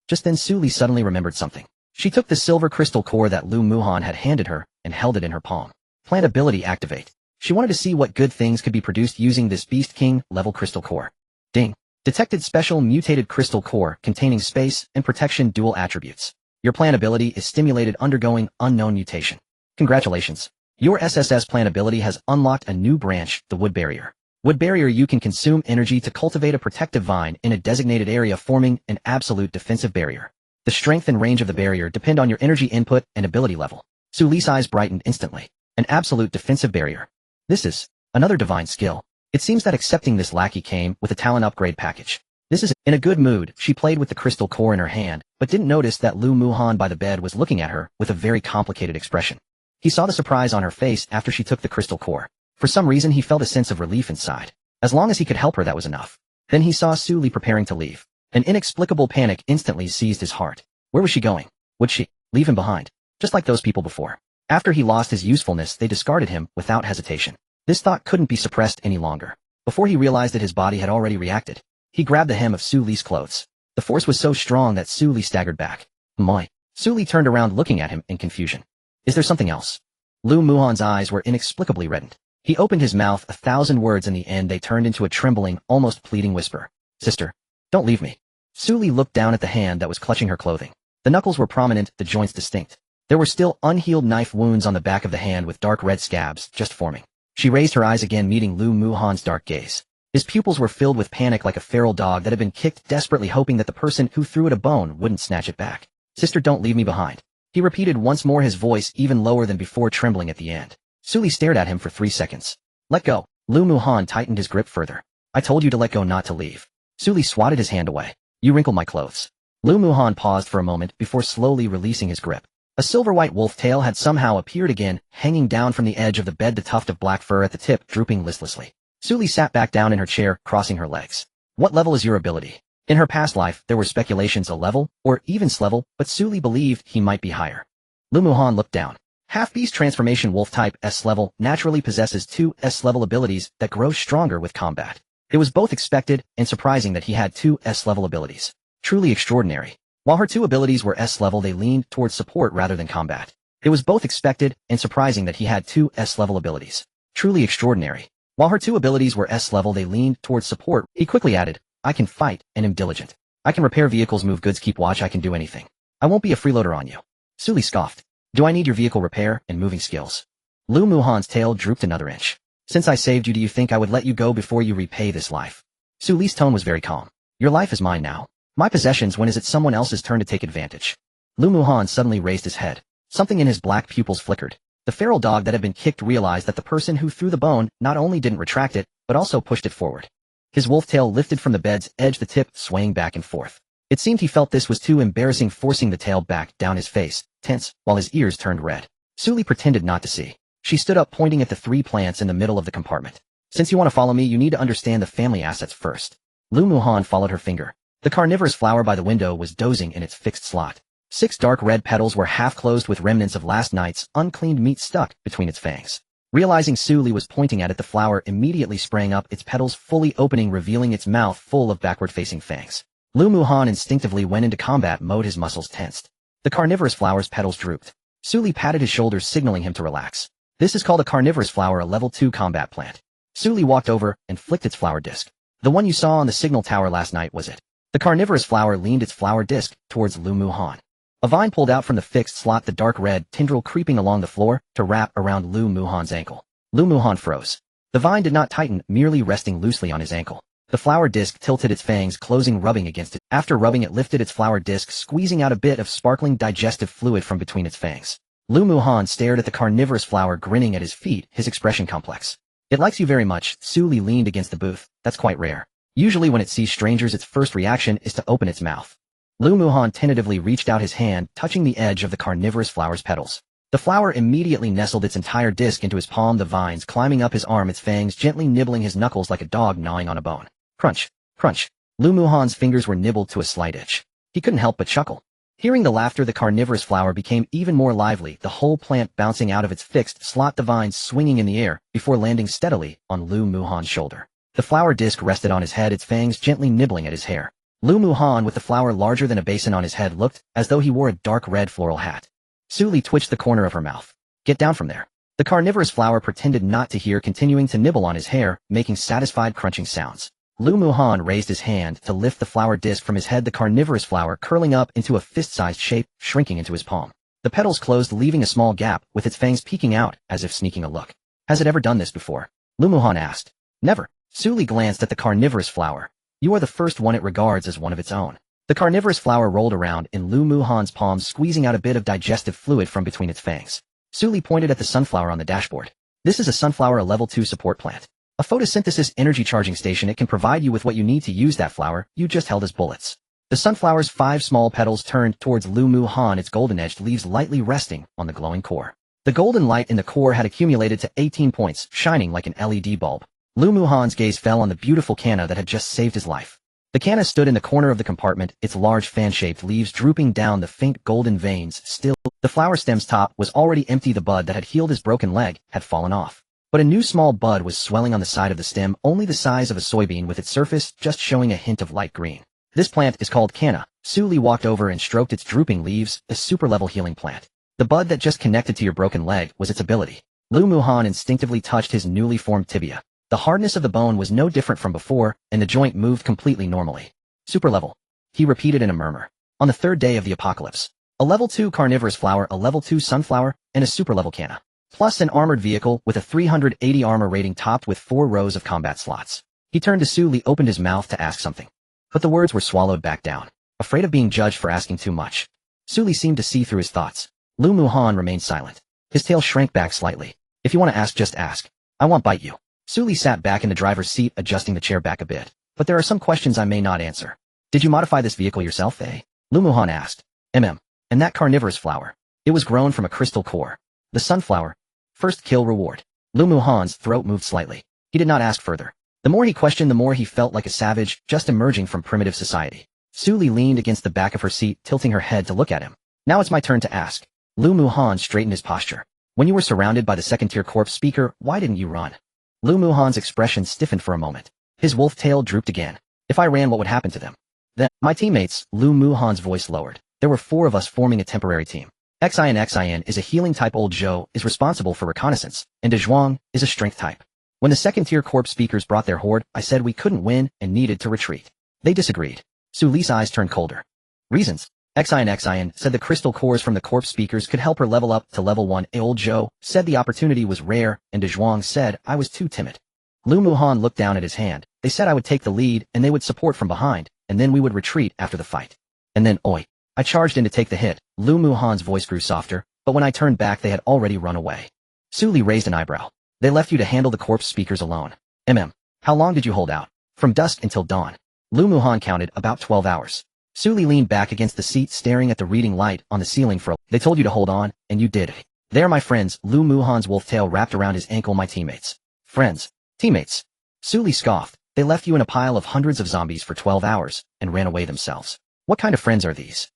Just then Su Li suddenly remembered something. She took the silver crystal core that Lu Muhan had handed her and held it in her palm. Plant ability activate. She wanted to see what good things could be produced using this Beast King level crystal core. Ding. Detected special mutated crystal core containing space and protection dual attributes. Your plant ability is stimulated, undergoing unknown mutation. Congratulations. Your SSS plant ability has unlocked a new branch, the Wood Barrier. Wood Barrier, you can consume energy to cultivate a protective vine in a designated area, forming an absolute defensive barrier. The strength and range of the barrier depend on your energy input and ability level. Su Li's eyes brightened instantly. An absolute defensive barrier. This is another divine skill. It seems that accepting this lackey came with a talent upgrade package. This is in a good mood. She played with the crystal core in her hand, but didn't notice that Lu Muhan by the bed was looking at her with a very complicated expression. He saw the surprise on her face after she took the crystal core. For some reason he felt a sense of relief inside. As long as he could help her, that was enough. Then he saw Su Li preparing to leave. An inexplicable panic instantly seized his heart. Where was she going? Would she leave him behind? Just like those people before. After he lost his usefulness, they discarded him without hesitation. This thought couldn't be suppressed any longer. Before he realized it, his body had already reacted. He grabbed the hem of Su Li's clothes. The force was so strong that Su Li staggered back. My. Su Li turned around looking at him in confusion. Is there something else? Lu Muhan's eyes were inexplicably reddened. He opened his mouth 1,000 words. In the end they turned into a trembling, almost pleading whisper. Sister, don't leave me. Su Li looked down at the hand that was clutching her clothing. The knuckles were prominent, the joints distinct. There were still unhealed knife wounds on the back of the hand with dark red scabs just forming. She raised her eyes again, meeting Lu Muhan's dark gaze. His pupils were filled with panic, like a feral dog that had been kicked, desperately hoping that the person who threw it a bone wouldn't snatch it back. Sister, don't leave me behind. He repeated once more, his voice even lower than before, trembling at the end. Su Li stared at him for 3 seconds. Let go. Lu Muhan tightened his grip further. I told you to let go, not to leave. Su Li swatted his hand away. You wrinkled my clothes. Lu Muhan paused for a moment before slowly releasing his grip. A silver-white wolf tail had somehow appeared again, hanging down from the edge of the bed, the tuft of black fur at the tip drooping listlessly. Su Li sat back down in her chair, crossing her legs. What level is your ability? In her past life, there were speculations a level, or even S-level, but Su Li believed he might be higher. Lu Muhan looked down. Half-beast transformation wolf type S-level naturally possesses 2 S-level abilities that grow stronger with combat. It was both expected and surprising that he had 2 S-level abilities. Truly extraordinary. While her 2 abilities were S-level, they leaned towards support rather than combat. It was both expected and surprising that he had 2 S-level abilities. Truly extraordinary. While her 2 abilities were S-level, they leaned towards support. He quickly added, I can fight and am diligent. I can repair vehicles, move goods, keep watch, I can do anything. I won't be a freeloader on you. Su Li scoffed. Do I need your vehicle repair and moving skills? Lu Muhan's tail drooped another inch. Since I saved you, do you think I would let you go before you repay this life? Su Li's tone was very calm. Your life is mine now. My possessions. When is it someone else's turn to take advantage? Lu Muhan suddenly raised his head. Something in his black pupils flickered. The feral dog that had been kicked realized that the person who threw the bone not only didn't retract it, but also pushed it forward. His wolf tail lifted from the bed's edge, the tip swaying back and forth. It seemed he felt this was too embarrassing, forcing the tail back down his face, tense, while his ears turned red. Su Li pretended not to see. She stood up, pointing at the 3 plants in the middle of the compartment. Since you want to follow me, you need to understand the family assets first. Lu Muhan followed her finger. The carnivorous flower by the window was dozing in its fixed slot. 6 dark red petals were half closed with remnants of last night's uncleaned meat stuck between its fangs. Realizing Su Li was pointing at it, the flower immediately sprang up, its petals fully opening, revealing its mouth full of backward-facing fangs. Lu Muhan instinctively went into combat mode, his muscles tensed. The carnivorous flower's petals drooped. Su Li patted his shoulders, signaling him to relax. This is called a carnivorous flower, a level 2 combat plant. Su Li walked over and flicked its flower disc. The one you saw on the signal tower last night was it. The carnivorous flower leaned its flower disc towards Lu Muhan. A vine pulled out from the fixed slot, the dark red tendril creeping along the floor to wrap around Lu Muhan's ankle. Lu Muhan froze. The vine did not tighten, merely resting loosely on his ankle. The flower disc tilted, its fangs closing, rubbing against it. After rubbing, it lifted its flower disc, squeezing out a bit of sparkling digestive fluid from between its fangs. Lu Muhan stared at the carnivorous flower, grinning at his feet, his expression complex. It likes you very much. Su Li leaned against the booth. That's quite rare. Usually when it sees strangers, its first reaction is to open its mouth. Lu Muhan tentatively reached out his hand, touching the edge of the carnivorous flower's petals. The flower immediately nestled its entire disc into his palm, the vines climbing up his arm, its fangs gently nibbling his knuckles like a dog gnawing on a bone. Crunch, crunch. Lu Muhan's fingers were nibbled to a slight itch. He couldn't help but chuckle. Hearing the laughter, the carnivorous flower became even more lively, the whole plant bouncing out of its fixed slot, the vines swinging in the air, before landing steadily on Lu Muhan's shoulder. The flower disc rested on his head, its fangs gently nibbling at his hair. Lu Muhan, with the flower larger than a basin on his head, looked as though he wore a dark red floral hat. Su Li twitched the corner of her mouth. Get down from there. The carnivorous flower pretended not to hear, continuing to nibble on his hair, making satisfied crunching sounds. Lu Muhan raised his hand to lift the flower disc from his head, the carnivorous flower curling up into a fist-sized shape, shrinking into his palm. The petals closed, leaving a small gap, with its fangs peeking out, as if sneaking a look. Has it ever done this before? Lumuhan asked. Never. Suli glanced at the carnivorous flower. You are the first one it regards as one of its own. The carnivorous flower rolled around in Lumuhan's palms, squeezing out a bit of digestive fluid from between its fangs. Suli pointed at the sunflower on the dashboard. This is a sunflower, a level 2 support plant. A photosynthesis energy charging station. It can provide you with what you need to use that flower you just held as bullets. The sunflower's 5 small petals turned towards Lumuhan, its golden-edged leaves lightly resting on the glowing core. The golden light in the core had accumulated to 18 points, shining like an LED bulb. Lumuhan's gaze fell on the beautiful canna that had just saved his life. The canna stood in the corner of the compartment, its large fan-shaped leaves drooping down the faint golden veins. Still, the flower stem's top was already empty. The bud that had healed his broken leg had fallen off. But a new small bud was swelling on the side of the stem, only the size of a soybean, with its surface just showing a hint of light green. This plant is called canna. Suli walked over and stroked its drooping leaves, a super-level healing plant. The bud that just connected to your broken leg was its ability. Lumuhan instinctively touched his newly formed tibia. The hardness of the bone was no different from before, and the joint moved completely normally. Super level. He repeated in a murmur. On the third day of the apocalypse. A level 2 carnivorous flower, a level 2 sunflower, and a super level canna. Plus an armored vehicle with a 380 armor rating topped with 4 rows of combat slots. He turned to Suli, opened his mouth to ask something. But the words were swallowed back down. Afraid of being judged for asking too much. Suli seemed to see through his thoughts. Lumuhan remained silent. His tail shrank back slightly. If you want to ask, just ask. I won't bite you. Suli sat back in the driver's seat, adjusting the chair back a bit. But there are some questions I may not answer. Did you modify this vehicle yourself, eh? Lumuhan asked. And that carnivorous flower. It was grown from a crystal core. The sunflower. First kill reward. Lumuhan's throat moved slightly. He did not ask further. The more he questioned, the more he felt like a savage, just emerging from primitive society. Suli leaned against the back of her seat, tilting her head to look at him. Now it's my turn to ask. Lumuhan straightened his posture. When you were surrounded by the second-tier corpse speaker, why didn't you run? Lumuhan's expression stiffened for a moment. His wolf tail drooped again. If I ran, what would happen to them? Then, my teammates, Lumuhan's voice lowered. There were 4 of us forming a temporary team. Xin is a healing type, Old Zhou is responsible for reconnaissance, and Dezhuang is a strength type. When the second-tier corpse speakers brought their horde, I said we couldn't win and needed to retreat. They disagreed. Suli's eyes turned colder. Reasons? Xin said the crystal cores from the corpse speakers could help her level up to level 1. Old Zhou said the opportunity was rare, and Dezhuang said I was too timid. Lumuhan looked down at his hand. They said I would take the lead, and they would support from behind, and then we would retreat after the fight. And then, I charged in to take the hit. Lumuhan's voice grew softer, but when I turned back they had already run away. Suli raised an eyebrow. They left you to handle the corpse speakers alone. How long did you hold out? From dusk until dawn. Lumuhan counted, about 12 hours. Suli leaned back against the seat, staring at the reading light on the ceiling for They told you to hold on, and you did. They are my friends. Lumuhan's wolf tail wrapped around his ankle. My teammates. Friends. Teammates. Suli scoffed. They left you in a pile of hundreds of zombies for 12 hours, and ran away themselves. What kind of friends are these?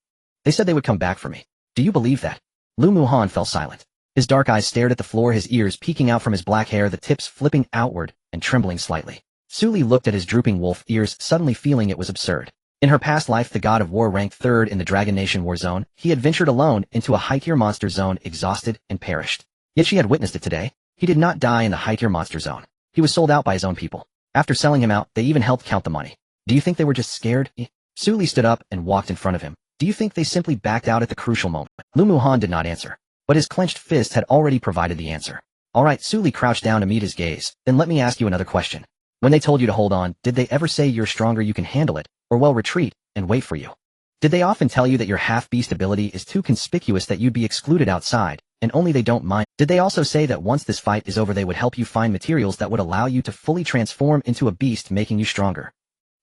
They said they would come back for me. Do you believe that? Lumuhan fell silent. His dark eyes stared at the floor, his ears peeking out from his black hair, the tips flipping outward and trembling slightly. Suli looked at his drooping wolf ears, suddenly feeling it was absurd. In her past life, the god of war ranked 3rd in the Dragon Nation war zone, he had ventured alone into a high-tier monster zone, exhausted and perished. Yet she had witnessed it today. He did not die in the high-tier monster zone. He was sold out by his own people. After selling him out, they even helped count the money. Do you think they were just scared? Suli stood up and walked in front of him. Do you think they simply backed out at the crucial moment? Lumuhan did not answer, but his clenched fist had already provided the answer. All right, Suli crouched down to meet his gaze. Then let me ask you another question. When they told you to hold on, did they ever say you're stronger, you can handle it, or well, retreat and wait for you? Did they often tell you that your half-beast ability is too conspicuous, that you'd be excluded outside, and only they don't mind? Did they also say that once this fight is over they would help you find materials that would allow you to fully transform into a beast, making you stronger?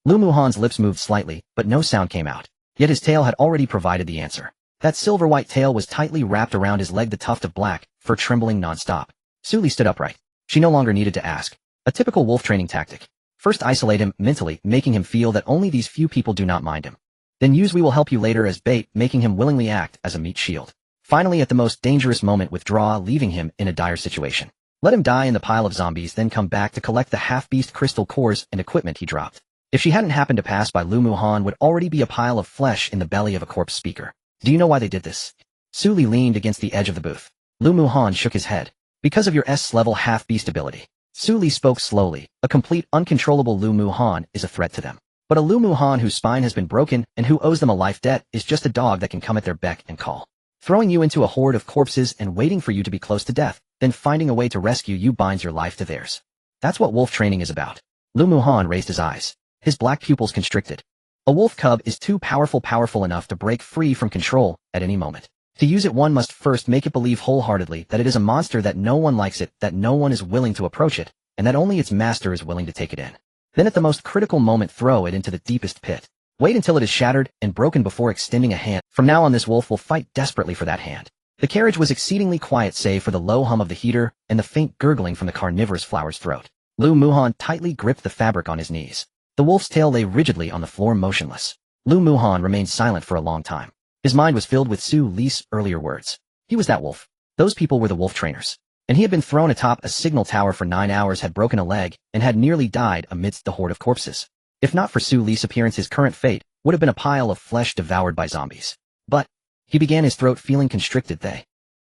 Lumuhan's lips moved slightly, but no sound came out. Yet his tail had already provided the answer. That silver-white tail was tightly wrapped around his leg, the tuft of black fur trembling non-stop. Suli stood upright. She no longer needed to ask. A typical wolf training tactic. First isolate him mentally, making him feel that only these few people do not mind him. Then use "we will help you later" as bait, making him willingly act as a meat shield. Finally, at the most dangerous moment, withdraw, leaving him in a dire situation. Let him die in the pile of zombies, then come back to collect the half-beast crystal cores and equipment he dropped. If she hadn't happened to pass by, Lumuhan would already be a pile of flesh in the belly of a corpse speaker. Do you know why they did this? Suli leaned against the edge of the booth. Lumuhan shook his head. Because of your S-level half-beast ability. Suli spoke slowly. A complete, uncontrollable Lumuhan is a threat to them. But a Lumuhan whose spine has been broken and who owes them a life debt is just a dog that can come at their beck and call. throwing you into a horde of corpses and waiting for you to be close to death, then finding a way to rescue you binds your life to theirs. That's what wolf training is about. Lu Muhan raised his eyes. His black pupils constricted. A wolf cub is too powerful enough to break free from control at any moment. To use it, one must first make it believe wholeheartedly that it is a monster, that no one likes it, that no one is willing to approach it, and that only its master is willing to take it in. Then at the most critical moment throw it into the deepest pit. Wait until it is shattered and broken before extending a hand. From now on this wolf will fight desperately for that hand. The carriage was exceedingly quiet save for the low hum of the heater and the faint gurgling from the carnivorous flower's throat. Lu Muhan tightly gripped the fabric on his knees. The wolf's tail lay rigidly on the floor motionless. Lu Muhan remained silent for a long time. His mind was filled with Su Li's earlier words. He was that wolf. Those people were the wolf trainers. And he had been thrown atop a signal tower for 9 hours, had broken a leg, and had nearly died amidst the horde of corpses. If not for Su Li's appearance, his current fate would have been a pile of flesh devoured by zombies. But he began, his throat feeling constricted. They.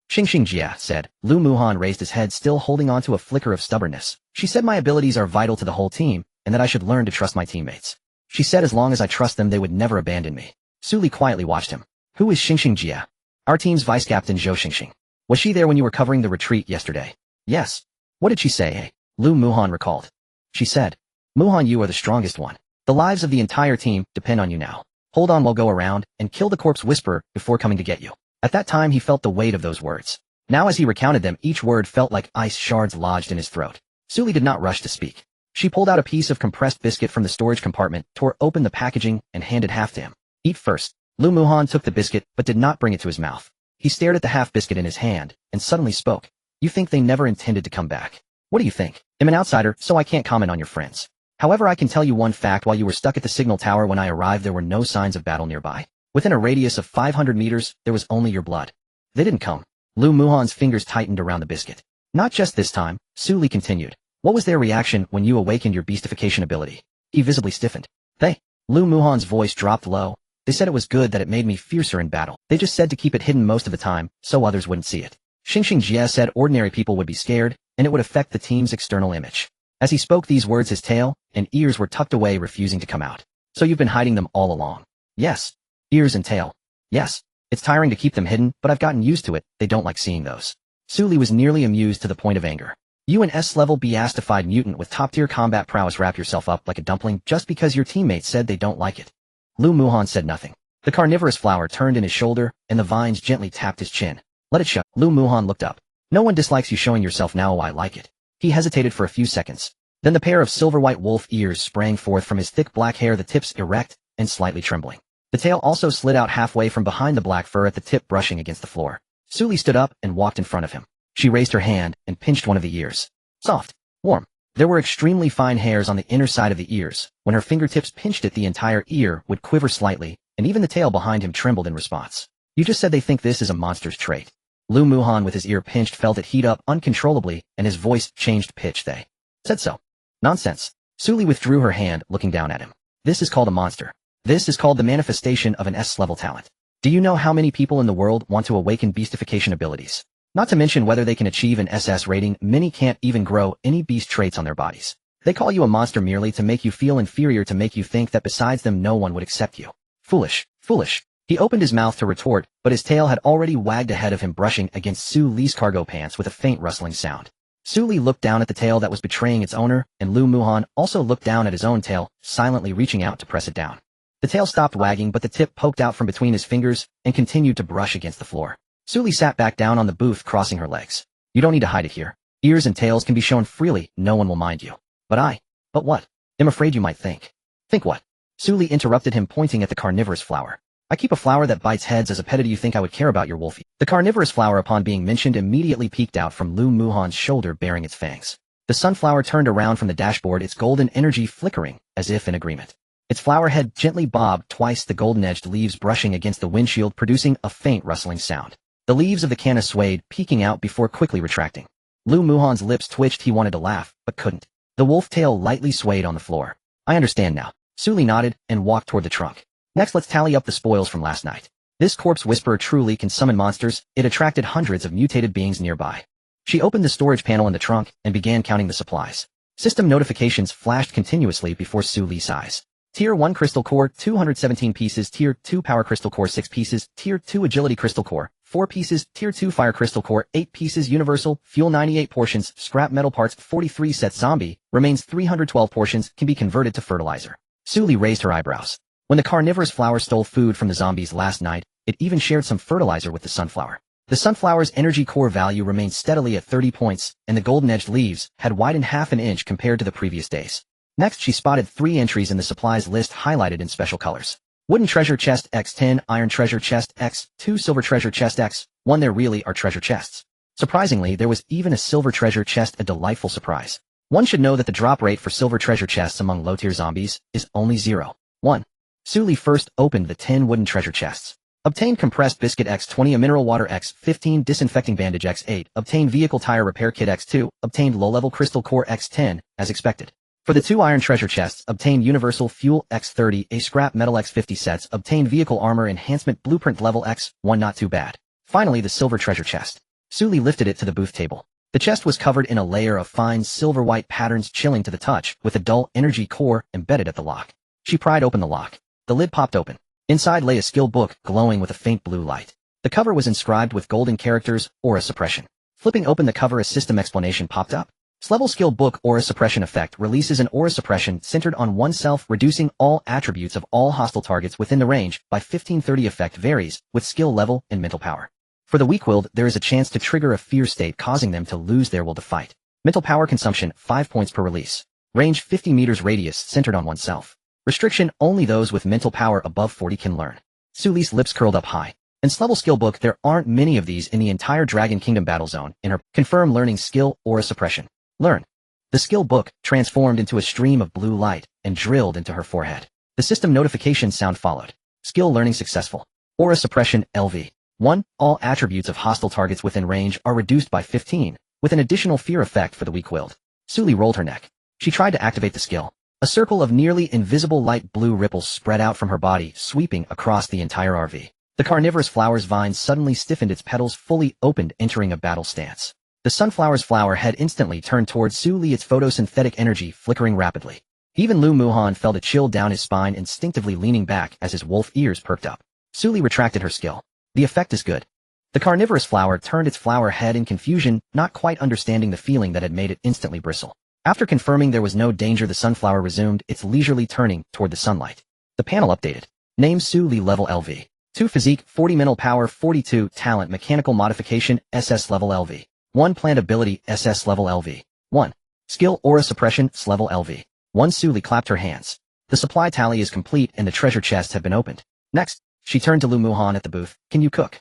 Xing Jia said. Lu Muhan raised his head, still holding on to a flicker of stubbornness. She said my abilities are vital to the whole team, and that I should learn to trust my teammates. She said as long as I trust them, they would never abandon me. Su Li quietly watched him. Who is Xing Jia? Our team's vice-captain Zhou Xingxing. Was she there when you were covering the retreat yesterday? Yes. What did she say, eh? Lu Muhan recalled. She said, Muhan, you are the strongest one. The lives of the entire team depend on you now. Hold on, we'll go around and kill the corpse whisperer before coming to get you. At that time he felt the weight of those words. Now as he recounted them, each word felt like ice shards lodged in his throat. Su Li did not rush to speak. She pulled out a piece of compressed biscuit from the storage compartment, tore open the packaging, and handed half to him. Eat first. Lu Muhan took the biscuit but did not bring it to his mouth. He stared at the half biscuit in his hand and suddenly spoke. You think they never intended to come back? What do you think? I'm an outsider, so I can't comment on your friends. However, I can tell you one fact. While you were stuck at the signal tower when I arrived, there were no signs of battle nearby. Within a radius of 500 meters, there was only your blood. They didn't come. Lu Muhan's fingers tightened around the biscuit. Not just this time, Su Li continued. What was their reaction when you awakened your beastification ability? He visibly stiffened. They. Lu Muhan's voice dropped low. They said it was good that it made me fiercer in battle. They just said to keep it hidden most of the time, so others wouldn't see it. Xing Jia said ordinary people would be scared, and it would affect the team's external image. As he spoke these words, his tail and ears were tucked away, refusing to come out. So you've been hiding them all along? Yes. Ears and tail. Yes. It's tiring to keep them hidden, but I've gotten used to it. They don't like seeing those. Su Li was nearly amused to the point of anger. You, an S-level beastified mutant with top-tier combat prowess, wrap yourself up like a dumpling just because your teammates said they don't like it. Lu Muhan said nothing. The carnivorous flower turned in his shoulder, and the vines gently tapped his chin. Let it show. Lu Muhan looked up. No one dislikes you showing yourself now. I like it. He hesitated for a few seconds. Then the pair of silver-white wolf ears sprang forth from his thick black hair, the tips erect and slightly trembling. The tail also slid out halfway from behind the black fur at the tip, brushing against the floor. Su Li stood up and walked in front of him. She raised her hand and pinched one of the ears. Soft. Warm. There were extremely fine hairs on the inner side of the ears. When her fingertips pinched it, the entire ear would quiver slightly, and even the tail behind him trembled in response. You just said they think this is a monster's trait. Lu Muhan, with his ear pinched, felt it heat up uncontrollably, and his voice changed pitch. They said so. Nonsense. Su Li withdrew her hand, looking down at him. This is called a monster. This is called the manifestation of an S-level talent. Do you know how many people in the world want to awaken beastification abilities? Not to mention whether they can achieve an SS rating. Many can't even grow any beast traits on their bodies. They call you a monster merely to make you feel inferior, to make you think that besides them no one would accept you. Foolish. Foolish. He opened his mouth to retort, but his tail had already wagged ahead of him, brushing against Su Li's cargo pants with a faint rustling sound. Su Li looked down at the tail that was betraying its owner, and Lu Muhan also looked down at his own tail, silently reaching out to press it down. The tail stopped wagging, but the tip poked out from between his fingers and continued to brush against the floor. Su Li sat back down on the booth, crossing her legs. You don't need to hide it here. Ears and tails can be shown freely, no one will mind you. But what? I'm afraid you might think. Think what? Su Li interrupted him, pointing at the carnivorous flower. I keep a flower that bites heads as a pet. Do you think I would care about your wolfie? The carnivorous flower, upon being mentioned, immediately peeked out from Lu Muhan's shoulder, baring its fangs. The sunflower turned around from the dashboard, its golden energy flickering, as if in agreement. Its flower head gently bobbed twice, the golden-edged leaves brushing against the windshield, producing a faint rustling sound. The leaves of the canna swayed, peeking out before quickly retracting. Lu Muhan's lips twitched. He wanted to laugh, but couldn't. The wolf tail lightly swayed on the floor. I understand now. Su Li nodded and walked toward the trunk. Next, let's tally up the spoils from last night. This corpse whisperer truly can summon monsters. It attracted hundreds of mutated beings nearby. She opened the storage panel in the trunk and began counting the supplies. System notifications flashed continuously before Su Li's eyes. Tier 1 Crystal Core, 217 pieces. Tier 2 Power Crystal Core, 6 pieces. Tier 2 Agility Crystal Core, 4 pieces. Tier 2 Fire Crystal Core, 8 pieces. Universal Fuel, 98 portions. Scrap Metal Parts, 43 sets. Zombie remains, 312 portions, can be converted to fertilizer. Sully raised her eyebrows. When the carnivorous flower stole food from the zombies last night, it even shared some fertilizer with the sunflower. The sunflower's energy core value remained steadily at 30 points, and the golden-edged leaves had widened half an inch compared to the previous days. Next, she spotted 3 entries in the supplies list highlighted in special colors. Wooden treasure chest X10, iron treasure chest X2, silver treasure chest X1. There really are treasure chests. Surprisingly, there was even a silver treasure chest, a delightful surprise. One should know that the drop rate for silver treasure chests among low-tier zombies is only 0.1. Sully first opened the 10 wooden treasure chests. Obtained compressed biscuit X20, a mineral water X15, disinfecting bandage X8, obtained vehicle tire repair kit X2, obtained low-level crystal core X10, as expected. For the 2 iron treasure chests, obtained universal fuel X30, a scrap metal X50 sets, obtained vehicle armor enhancement blueprint level X1, not too bad. Finally, the silver treasure chest. Sully lifted it to the booth table. The chest was covered in a layer of fine silver-white patterns chilling to the touch, with a dull energy core embedded at the lock. She pried open the lock. The lid popped open. Inside lay a skill book, glowing with a faint blue light. The cover was inscribed with golden characters, Aura Suppression. Flipping open the cover, a system explanation popped up. Level skill book Aura Suppression effect releases an aura suppression centered on oneself, reducing all attributes of all hostile targets within the range by 1530. Effect varies with skill level and mental power. For the weak-willed, there is a chance to trigger a fear state, causing them to lose their will to fight. Mental power consumption, 5 points per release. Range 50 meters, radius centered on oneself. Restriction, only those with mental power above 40 can learn. Sully's lips curled up high. In level skill book, there aren't many of these in the entire Dragon Kingdom battle zone. In her confirm learning skill, Aura Suppression. Learn. The skill book transformed into a stream of blue light and drilled into her forehead. The system notification sound followed. Skill learning successful. Aura Suppression LV. 1. All attributes of hostile targets within range are reduced by 15, with an additional fear effect for the weak-willed. Sully rolled her neck. She tried to activate the skill. A circle of nearly invisible light blue ripples spread out from her body, sweeping across the entire RV. The carnivorous flower's vine suddenly stiffened, its petals fully opened, entering a battle stance. The sunflower's flower head instantly turned towards Sully, its photosynthetic energy flickering rapidly. Even Lu Muhan felt a chill down his spine, instinctively leaning back as his wolf ears perked up. Sully retracted her skill. The effect is good. The carnivorous flower turned its flower head in confusion, not quite understanding the feeling that had made it instantly bristle. After confirming there was no danger, the sunflower resumed its leisurely turning toward the sunlight. The panel updated. Name Sully, level LV. 2 physique, 40 mental power, 42 talent, mechanical modification, SS level LV. 1 plant ability, SS level LV. 1 skill, Aura Suppression, level LV. 1 Sully clapped her hands. The supply tally is complete and the treasure chests have been opened. Next, she turned to Lu Muhan at the booth. Can you cook?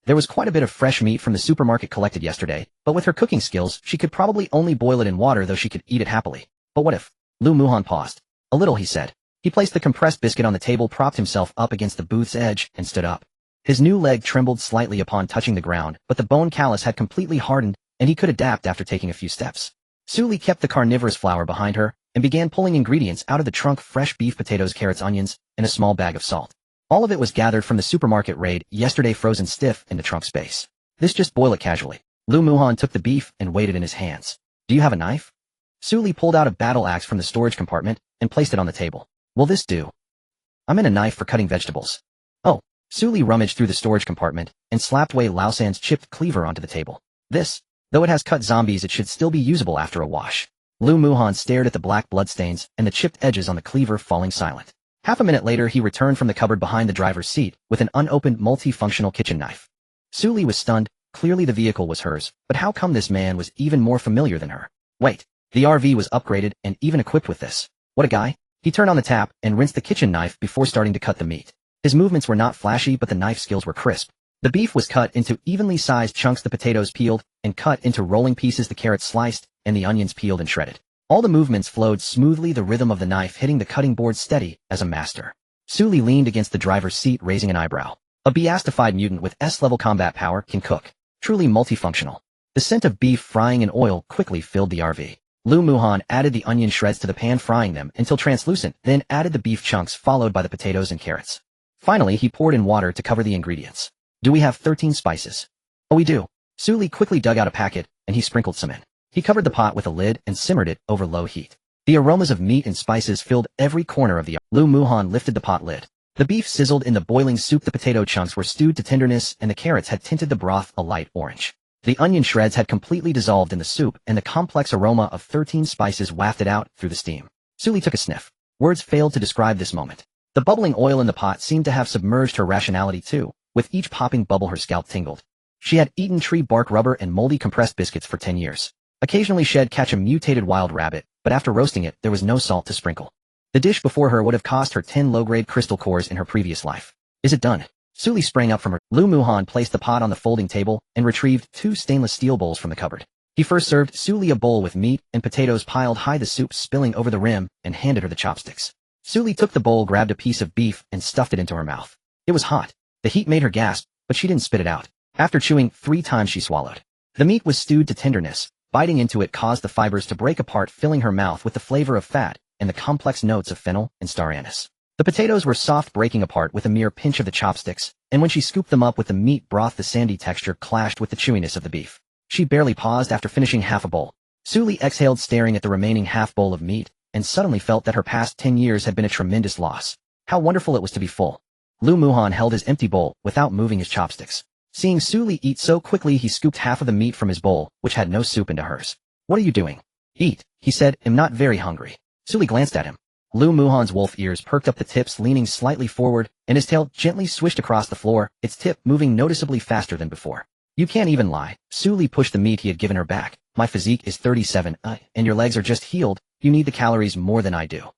There was quite a bit of fresh meat from the supermarket collected yesterday, but with her cooking skills, she could probably only boil it in water, though she could eat it happily. But what if? Lu Muhan paused. A little, he said. He placed the compressed biscuit on the table, propped himself up against the booth's edge, and stood up. His new leg trembled slightly upon touching the ground, but the bone callus had completely hardened, and he could adapt after taking a few steps. Sully kept the carnivorous flower behind her, and began pulling ingredients out of the trunk: fresh beef, potatoes, carrots, onions, and a small bag of salt. All of it was gathered from the supermarket raid yesterday, frozen stiff in the trunk space. This, just boil it casually. Lu Muhan took the beef and weighed it in his hands. Do you have a knife? Sully pulled out a battle axe from the storage compartment and placed it on the table. Will this do? I'm in a knife for cutting vegetables. Oh. Sully rummaged through the storage compartment and slapped Wei Laosan's chipped cleaver onto the table. This, though it has cut zombies, it should still be usable after a wash. Lu Muhan stared at the black bloodstains and the chipped edges on the cleaver, falling silent. Half a minute later, he returned from the cupboard behind the driver's seat with an unopened multifunctional kitchen knife. Sully was stunned. Clearly the vehicle was hers, but how come this man was even more familiar than her? Wait, the RV was upgraded and even equipped with this. What a guy. He turned on the tap and rinsed the kitchen knife before starting to cut the meat. His movements were not flashy, but the knife skills were crisp. The beef was cut into evenly sized chunks, the potatoes peeled and cut into rolling pieces, the carrots sliced, and the onions peeled and shredded. All the movements flowed smoothly, the rhythm of the knife hitting the cutting board steady as a master. Sully leaned against the driver's seat, raising an eyebrow. A beastified mutant with S-level combat power can cook. Truly multifunctional. The scent of beef frying in oil quickly filled the RV. Lu Muhan added the onion shreds to the pan, frying them until translucent, then added the beef chunks, followed by the potatoes and carrots. Finally, he poured in water to cover the ingredients. Do we have 13 spices? Oh, we do. Sully quickly dug out a packet, and he sprinkled some in. He covered the pot with a lid and simmered it over low heat. The aromas of meat and spices filled every corner of the Lu Muhan lifted the pot lid. The beef sizzled in the boiling soup, the potato chunks were stewed to tenderness, and the carrots had tinted the broth a light orange. The onion shreds had completely dissolved in the soup, and the complex aroma of 13 spices wafted out through the steam. Suli took a sniff. Words failed to describe this moment. The bubbling oil in the pot seemed to have submerged her rationality too. With each popping bubble her scalp tingled. She had eaten tree bark rubber and moldy compressed biscuits for 10 years. Occasionally she'd catch a mutated wild rabbit, but after roasting it, there was no salt to sprinkle. The dish before her would have cost her 10 low-grade crystal cores in her previous life. Is it done? Suli sprang up from her. Lu Muhan placed the pot on the folding table and retrieved 2 stainless steel bowls from the cupboard. He first served Suli a bowl with meat and potatoes piled high, the soup spilling over the rim, and handed her the chopsticks. Suli took the bowl, grabbed a piece of beef, and stuffed it into her mouth. It was hot. The heat made her gasp, but she didn't spit it out. After chewing 3 times, she swallowed. The meat was stewed to tenderness. Biting into it caused the fibers to break apart, filling her mouth with the flavor of fat and the complex notes of fennel and star anise. The potatoes were soft, breaking apart with a mere pinch of the chopsticks, and when she scooped them up with the meat broth, the sandy texture clashed with the chewiness of the beef. She barely paused after finishing half a bowl. Suli exhaled, staring at the remaining half bowl of meat, and suddenly felt that her past 10 years had been a tremendous loss. How wonderful it was to be full. Lu Muhan held his empty bowl without moving his chopsticks. Seeing Suli eat so quickly, he scooped half of the meat from his bowl, which had no soup, into hers. What are you doing? Eat, he said. I'm not very hungry. Suli glanced at him. Lu Muhan's wolf ears perked up, the tips leaning slightly forward, and his tail gently swished across the floor, its tip moving noticeably faster than before. You can't even lie. Suli pushed the meat he had given her back. My physique is 37, and your legs are just healed. You need the calories more than I do.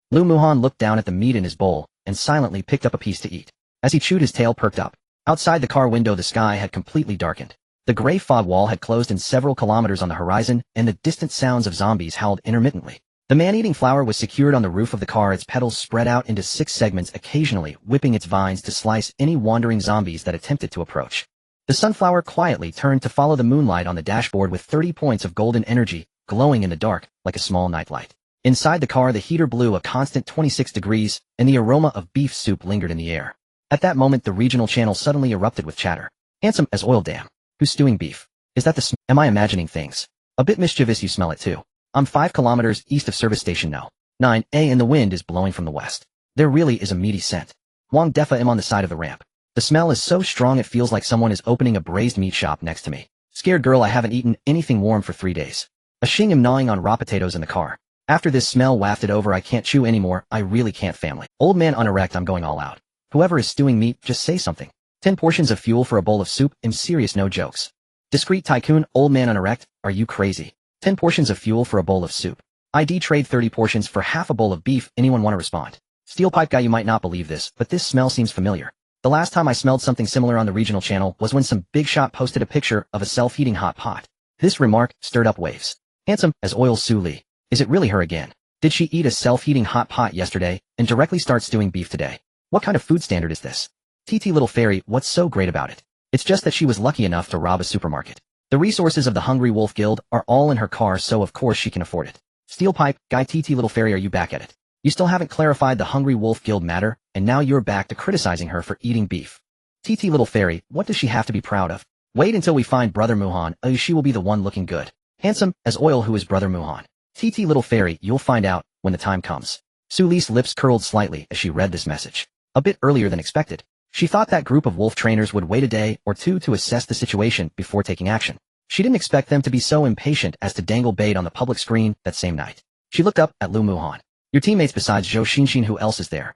Lu Muhan looked down at the meat in his bowl, and silently picked up a piece to eat. As he chewed, his tail perked up. Outside the car window, the sky had completely darkened. The gray fog wall had closed in several kilometers on the horizon, and the distant sounds of zombies howled intermittently. The man-eating flower was secured on the roof of the car, its petals spread out into 6 segments, occasionally whipping its vines to slice any wandering zombies that attempted to approach. The sunflower quietly turned to follow the moonlight on the dashboard with 30 points of golden energy, glowing in the dark like a small nightlight. Inside the car, the heater blew a constant 26 degrees, and the aroma of beef soup lingered in the air. At that moment, the regional channel suddenly erupted with chatter. Handsome as oil, damn. Who's stewing beef? Is that the Am I imagining things? A bit mischievous, you smell it too. I'm 5 kilometers east of service station No. 9A, and the wind is blowing from the west. There really is a meaty scent. Wang Defa am on the side of the ramp. The smell is so strong it feels like someone is opening a braised meat shop next to me. Scared girl, I haven't eaten anything warm for 3 days. A Xing am gnawing on raw potatoes in the car. After this smell wafted over, I can't chew anymore. I really can't, family. Old man on erect, I'm going all out. Whoever is stewing meat, just say something. 10 portions of fuel for a bowl of soup? I'm serious, no jokes. Discreet tycoon, old man on erect, are you crazy? 10 portions of fuel for a bowl of soup. ID trade 30 portions for half a bowl of beef. Anyone want to respond? Steel pipe guy, you might not believe this, but this smell seems familiar. The last time I smelled something similar on the regional channel was when some big shot posted a picture of a self-heating hot pot. This remark stirred up waves. Handsome as oil, Suli. Is it really her again? Did she eat a self-heating hot pot yesterday and directly start stewing beef today? What kind of food standard is this? TT little fairy, what's so great about it? It's just that she was lucky enough to rob a supermarket. The resources of the Hungry Wolf Guild are all in her car, so of course she can afford it. Steel pipe guy, TT little fairy, are you back at it? You still haven't clarified the Hungry Wolf Guild matter, and now you're back to criticizing her for eating beef. TT little fairy, what does she have to be proud of? Wait until we find Brother Muhan. She will be the one looking good. Handsome as oil, who is Brother Muhan? TT little fairy, you'll find out when the time comes. Suli's lips curled slightly as she read this message. A bit earlier than expected. She thought that group of wolf trainers would wait a day or two to assess the situation before taking action. She didn't expect them to be so impatient as to dangle bait on the public screen that same night. She looked up at Lu Muhan. Your teammates besides Zhou Xinxin, who else is there?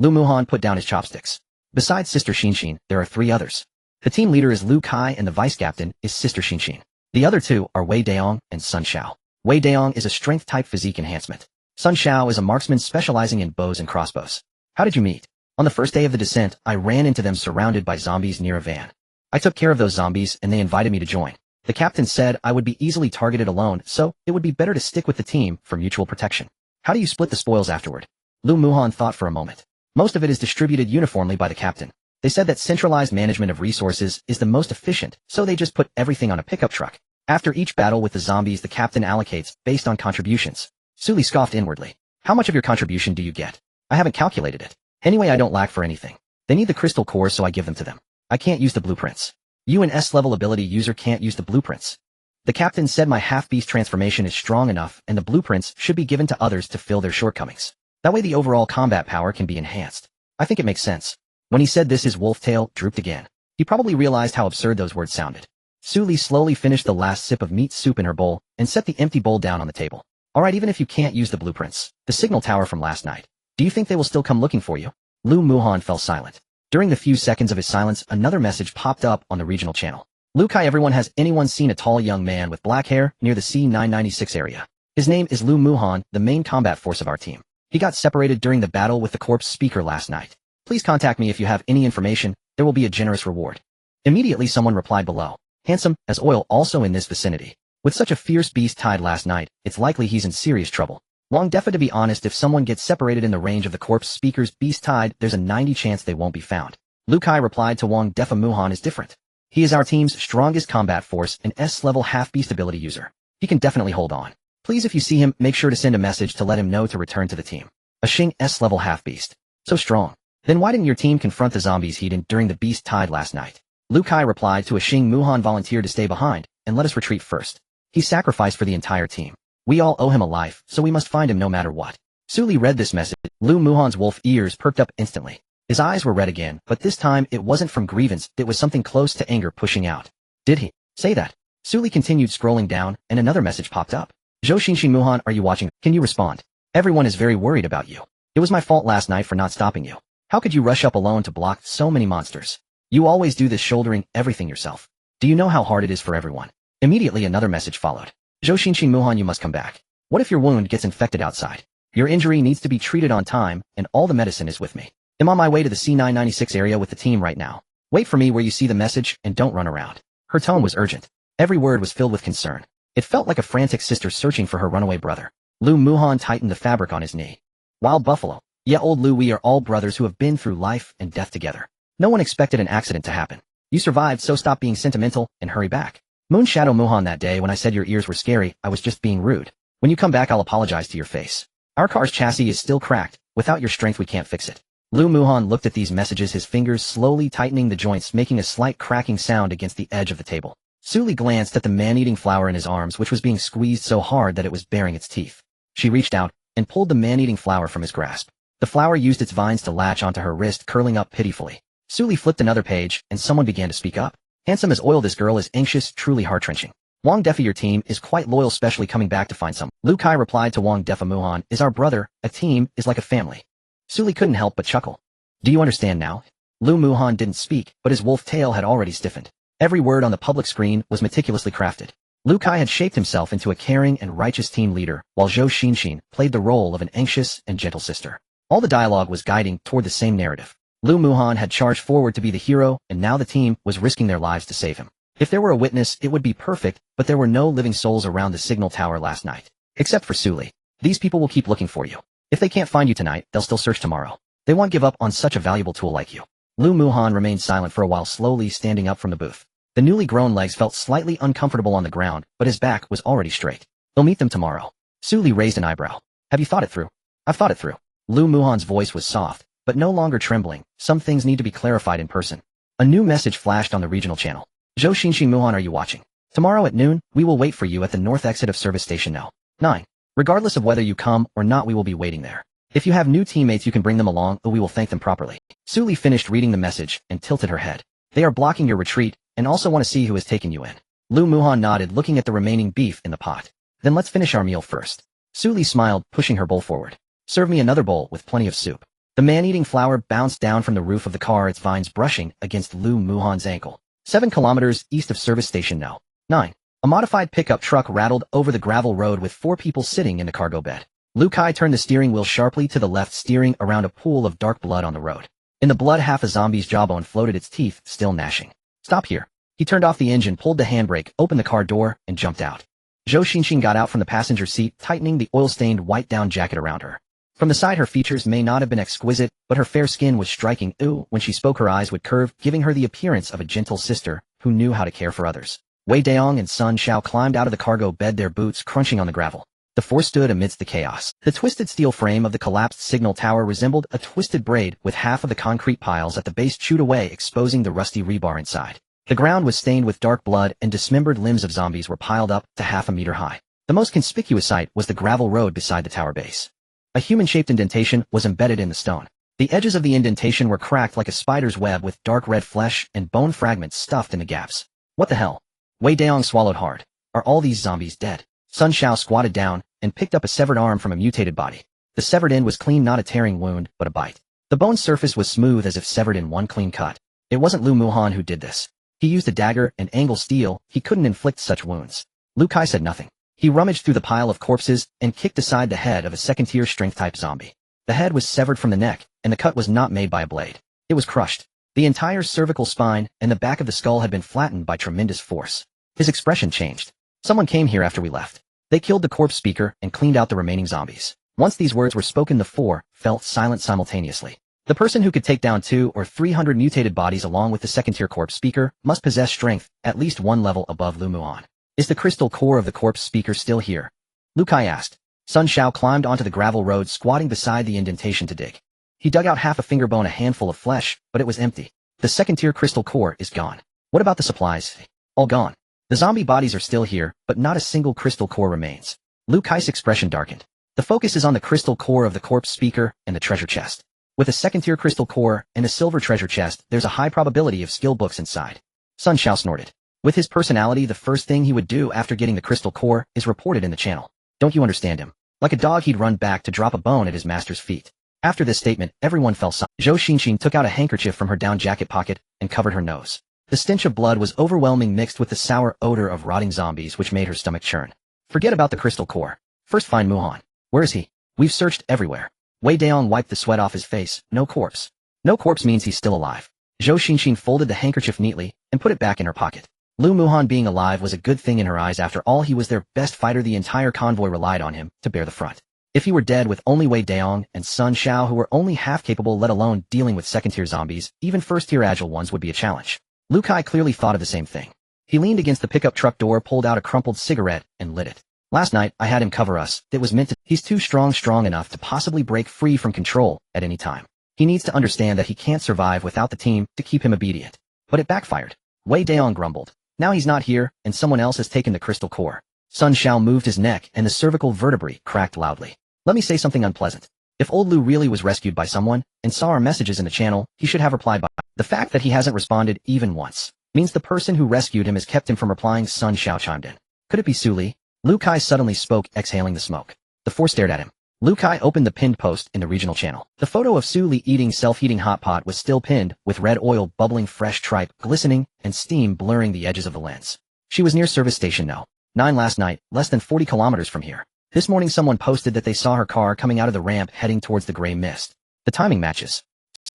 Lu Muhan put down his chopsticks. Besides Sister Xinxin, there are 3 others. The team leader is Lu Kai and the vice captain is Sister Xinxin. The other 2 are Wei Daong and Sun Xiao. Wei Daong is a strength-type physique enhancement. Sun Xiao is a marksman specializing in bows and crossbows. How did you meet? On the first day of the descent, I ran into them surrounded by zombies near a van. I took care of those zombies and they invited me to join. The captain said I would be easily targeted alone, so it would be better to stick with the team for mutual protection. How do you split the spoils afterward? Lu Muhan thought for a moment. Most of it is distributed uniformly by the captain. They said that centralized management of resources is the most efficient, so they just put everything on a pickup truck. After each battle with the zombies, the captain allocates based on contributions. Suli scoffed inwardly. How much of your contribution do you get? I haven't calculated it. Anyway, I don't lack for anything. They need the crystal cores, so I give them to them. I can't use the blueprints. You, an S-level ability user, can't use the blueprints. The captain said my half-beast transformation is strong enough and the blueprints should be given to others to fill their shortcomings. That way the overall combat power can be enhanced. I think it makes sense. When he said this, his wolf tail drooped again. He probably realized how absurd those words sounded. Suli slowly finished the last sip of meat soup in her bowl and set the empty bowl down on the table. Alright, even if you can't use the blueprints, the signal tower from last night, do you think they will still come looking for you? Lu Muhan fell silent. During the few seconds of his silence, another message popped up on the regional channel. Lu Kai, everyone, has anyone seen a tall young man with black hair near the C996 area? His name is Lu Muhan, the main combat force of our team. He got separated during the battle with the corpse speaker last night. Please contact me if you have any information, there will be a generous reward. Immediately someone replied below. Handsome as oil also in this vicinity. With such a fierce beast tied last night, it's likely he's in serious trouble. Wang Defa, to be honest, if someone gets separated in the range of the corpse speaker's beast tied, there's a 90 chance they won't be found. Lu Kai replied to Wang Defa, Muhan is different. He is our team's strongest combat force, an S-level half-beast ability user. He can definitely hold on. Please, if you see him, make sure to send a message to let him know to return to the team. A Xing S-level half-beast. So strong. Then why didn't your team confront the zombies hidden during the beast tide last night? Lu Kai replied to a Xing. Muhan volunteered to stay behind, and let us retreat first. He sacrificed for the entire team. We all owe him a life, so we must find him no matter what. Suli read this message. Lu Muhan's wolf ears perked up instantly. His eyes were red again, but this time it wasn't from grievance, it was something close to anger pushing out. Did he say that? Suli continued scrolling down, and another message popped up. Zhou Xinxin, Muhan, are you watching? Can you respond? Everyone is very worried about you. It was my fault last night for not stopping you. How could you rush up alone to block so many monsters? You always do this, shouldering everything yourself. Do you know how hard it is for everyone? Immediately another message followed. Zhou Xinxin, Muhan, you must come back. What if your wound gets infected outside? Your injury needs to be treated on time, and all the medicine is with me. I'm on my way to the C996 area with the team right now. Wait for me where you see the message, and don't run around. Her tone was urgent. Every word was filled with concern. It felt like a frantic sister searching for her runaway brother. Lu Muhan tightened the fabric on his knee. Wild Buffalo. Yeah, old Lu, we are all brothers who have been through life and death together. No one expected an accident to happen. You survived, so stop being sentimental and hurry back. Moon Shadow Muhan, that day when I said your ears were scary, I was just being rude. When you come back, I'll apologize to your face. Our car's chassis is still cracked. Without your strength, we can't fix it. Lu Muhan looked at these messages, his fingers slowly tightening the joints, making a slight cracking sound against the edge of the table. Suli glanced at the man-eating flower in his arms, which was being squeezed so hard that it was baring its teeth. She reached out and pulled the man-eating flower from his grasp. The flower used its vines to latch onto her wrist, curling up pitifully. Suli flipped another page, and someone began to speak up. Handsome as oil, this girl is anxious, truly heart-wrenching. Wang Defa, your team is quite loyal, especially coming back to find someone. Lu Kai replied to Wang Defa, Muhan is our brother, a team is like a family. Suli couldn't help but chuckle. Do you understand now? Lu Muhan didn't speak, but his wolf tail had already stiffened. Every word on the public screen was meticulously crafted. Lu Kai had shaped himself into a caring and righteous team leader, while Zhou Xinxin played the role of an anxious and gentle sister. All the dialogue was guiding toward the same narrative. Lu Muhan had charged forward to be the hero, and now the team was risking their lives to save him. If there were a witness, it would be perfect, but there were no living souls around the signal tower last night. Except for Suli. These people will keep looking for you. If they can't find you tonight, they'll still search tomorrow. They won't give up on such a valuable tool like you. Lu Muhan remained silent for a while, slowly standing up from the booth. The newly grown legs felt slightly uncomfortable on the ground, but his back was already straight. They'll meet them tomorrow. Suli raised an eyebrow. Have you thought it through? I've thought it through. Lu Muhan's voice was soft, but no longer trembling. Some things need to be clarified in person. A new message flashed on the regional channel. Zhou Xinxin, Muhan, are you watching? Tomorrow at noon, we will wait for you at the north exit of Service Station No. 9. Regardless of whether you come or not, we will be waiting there. If you have new teammates, you can bring them along, or we will thank them properly. Suli finished reading the message and tilted her head. They are blocking your retreat, and also want to see who has taken you in. Lu Muhan nodded, looking at the remaining beef in the pot. Then let's finish our meal first. Suli smiled, pushing her bowl forward. Serve me another bowl with plenty of soup. The man-eating flower bounced down from the roof of the car, its vines brushing against Lu Muhan's ankle. 7 kilometers east of Service Station No. 9. A modified pickup truck rattled over the gravel road with 4 people sitting in the cargo bed. Lu Kai turned the steering wheel sharply to the left, steering around a pool of dark blood on the road. In the blood, half a zombie's jawbone floated, its teeth still gnashing. Stop here. He turned off the engine, pulled the handbrake, opened the car door, and jumped out. Zhou Xinxin got out from the passenger seat, tightening the oil-stained white down jacket around her. From the side, her features may not have been exquisite, but her fair skin was striking. When she spoke, her eyes would curve, giving her the appearance of a gentle sister who knew how to care for others. Wei Daong and Sun Xiao climbed out of the cargo bed, their boots crunching on the gravel. The four stood amidst the chaos. The twisted steel frame of the collapsed signal tower resembled a twisted braid, with half of the concrete piles at the base chewed away, exposing the rusty rebar inside. The ground was stained with dark blood and dismembered limbs of zombies were piled up to half a meter high. The most conspicuous sight was the gravel road beside the tower base. A human-shaped indentation was embedded in the stone. The edges of the indentation were cracked like a spider's web with dark red flesh and bone fragments stuffed in the gaps. What the hell? Wei Daong swallowed hard. Are all these zombies dead? Sun Xiao squatted down and picked up a severed arm from a mutated body. The severed end was clean, not a tearing wound, but a bite. The bone surface was smooth as if severed in one clean cut. It wasn't Lu Muhan who did this. He used a dagger and angle steel. He couldn't inflict such wounds. Lu Kai said nothing. He rummaged through the pile of corpses and kicked aside the head of a second-tier strength-type zombie. The head was severed from the neck, and the cut was not made by a blade. It was crushed. The entire cervical spine and the back of the skull had been flattened by tremendous force. His expression changed. Someone came here after we left. They killed the corpse speaker and cleaned out the remaining zombies. Once these words were spoken, the four fell silent simultaneously. The person who could take down 200 or 300 mutated bodies along with the second-tier corpse speaker must possess strength at least one level above Lu Muan. Is the crystal core of the corpse speaker still here? Lu Kai asked. Sun Xiao climbed onto the gravel road, squatting beside the indentation to dig. He dug out half a finger bone, a handful of flesh, but it was empty. The second-tier crystal core is gone. What about the supplies? All gone. The zombie bodies are still here, but not a single crystal core remains. Lu Kai's expression darkened. The focus is on the crystal core of the corpse speaker and the treasure chest. With a second-tier crystal core and a silver treasure chest, there's a high probability of skill books inside. Sun Xiao snorted. With his personality, the first thing he would do after getting the crystal core is report it in the channel. Don't you understand him? Like a dog, he'd run back to drop a bone at his master's feet. After this statement, everyone fell silent. Zhou Xinxin took out a handkerchief from her down jacket pocket and covered her nose. The stench of blood was overwhelming, mixed with the sour odor of rotting zombies, which made her stomach churn. Forget about the crystal core. First find Muhan. Where is he? We've searched everywhere. Wei Daong wiped the sweat off his face. No corpse. No corpse means he's still alive. Zhou Xinxin folded the handkerchief neatly and put it back in her pocket. Lu Muhan being alive was a good thing in her eyes. After all, he was their best fighter. The entire convoy relied on him to bear the front. If he were dead with only Wei Daong and Sun Xiao, who were only half capable, let alone dealing with second-tier zombies, even first-tier agile ones would be a challenge. Lu Kai clearly thought of the same thing. He leaned against the pickup truck door, pulled out a crumpled cigarette, and lit it. Last night, I had him cover us. It was meant to. He's too strong enough to possibly break free from control at any time. He needs to understand that he can't survive without the team to keep him obedient. But it backfired. Wei Daong grumbled. Now he's not here, and someone else has taken the crystal core. Sun Xiao moved his neck, and the cervical vertebrae cracked loudly. Let me say something unpleasant. If old Lu really was rescued by someone, and saw our messages in the channel, he should have replied by. The fact that he hasn't responded even once means the person who rescued him has kept him from replying. Sun Xiao chimed in. Could it be Su Li? Lu Kai suddenly spoke, exhaling the smoke. The four stared at him. Lu Kai opened the pinned post in the regional channel. The photo of Su Li eating self-heating hot pot was still pinned, with red oil bubbling, fresh tripe glistening, and steam blurring the edges of the lens. She was near service station No. 9 last night, less than 40 kilometers from here. This morning someone posted that they saw her car coming out of the ramp heading towards the gray mist. The timing matches.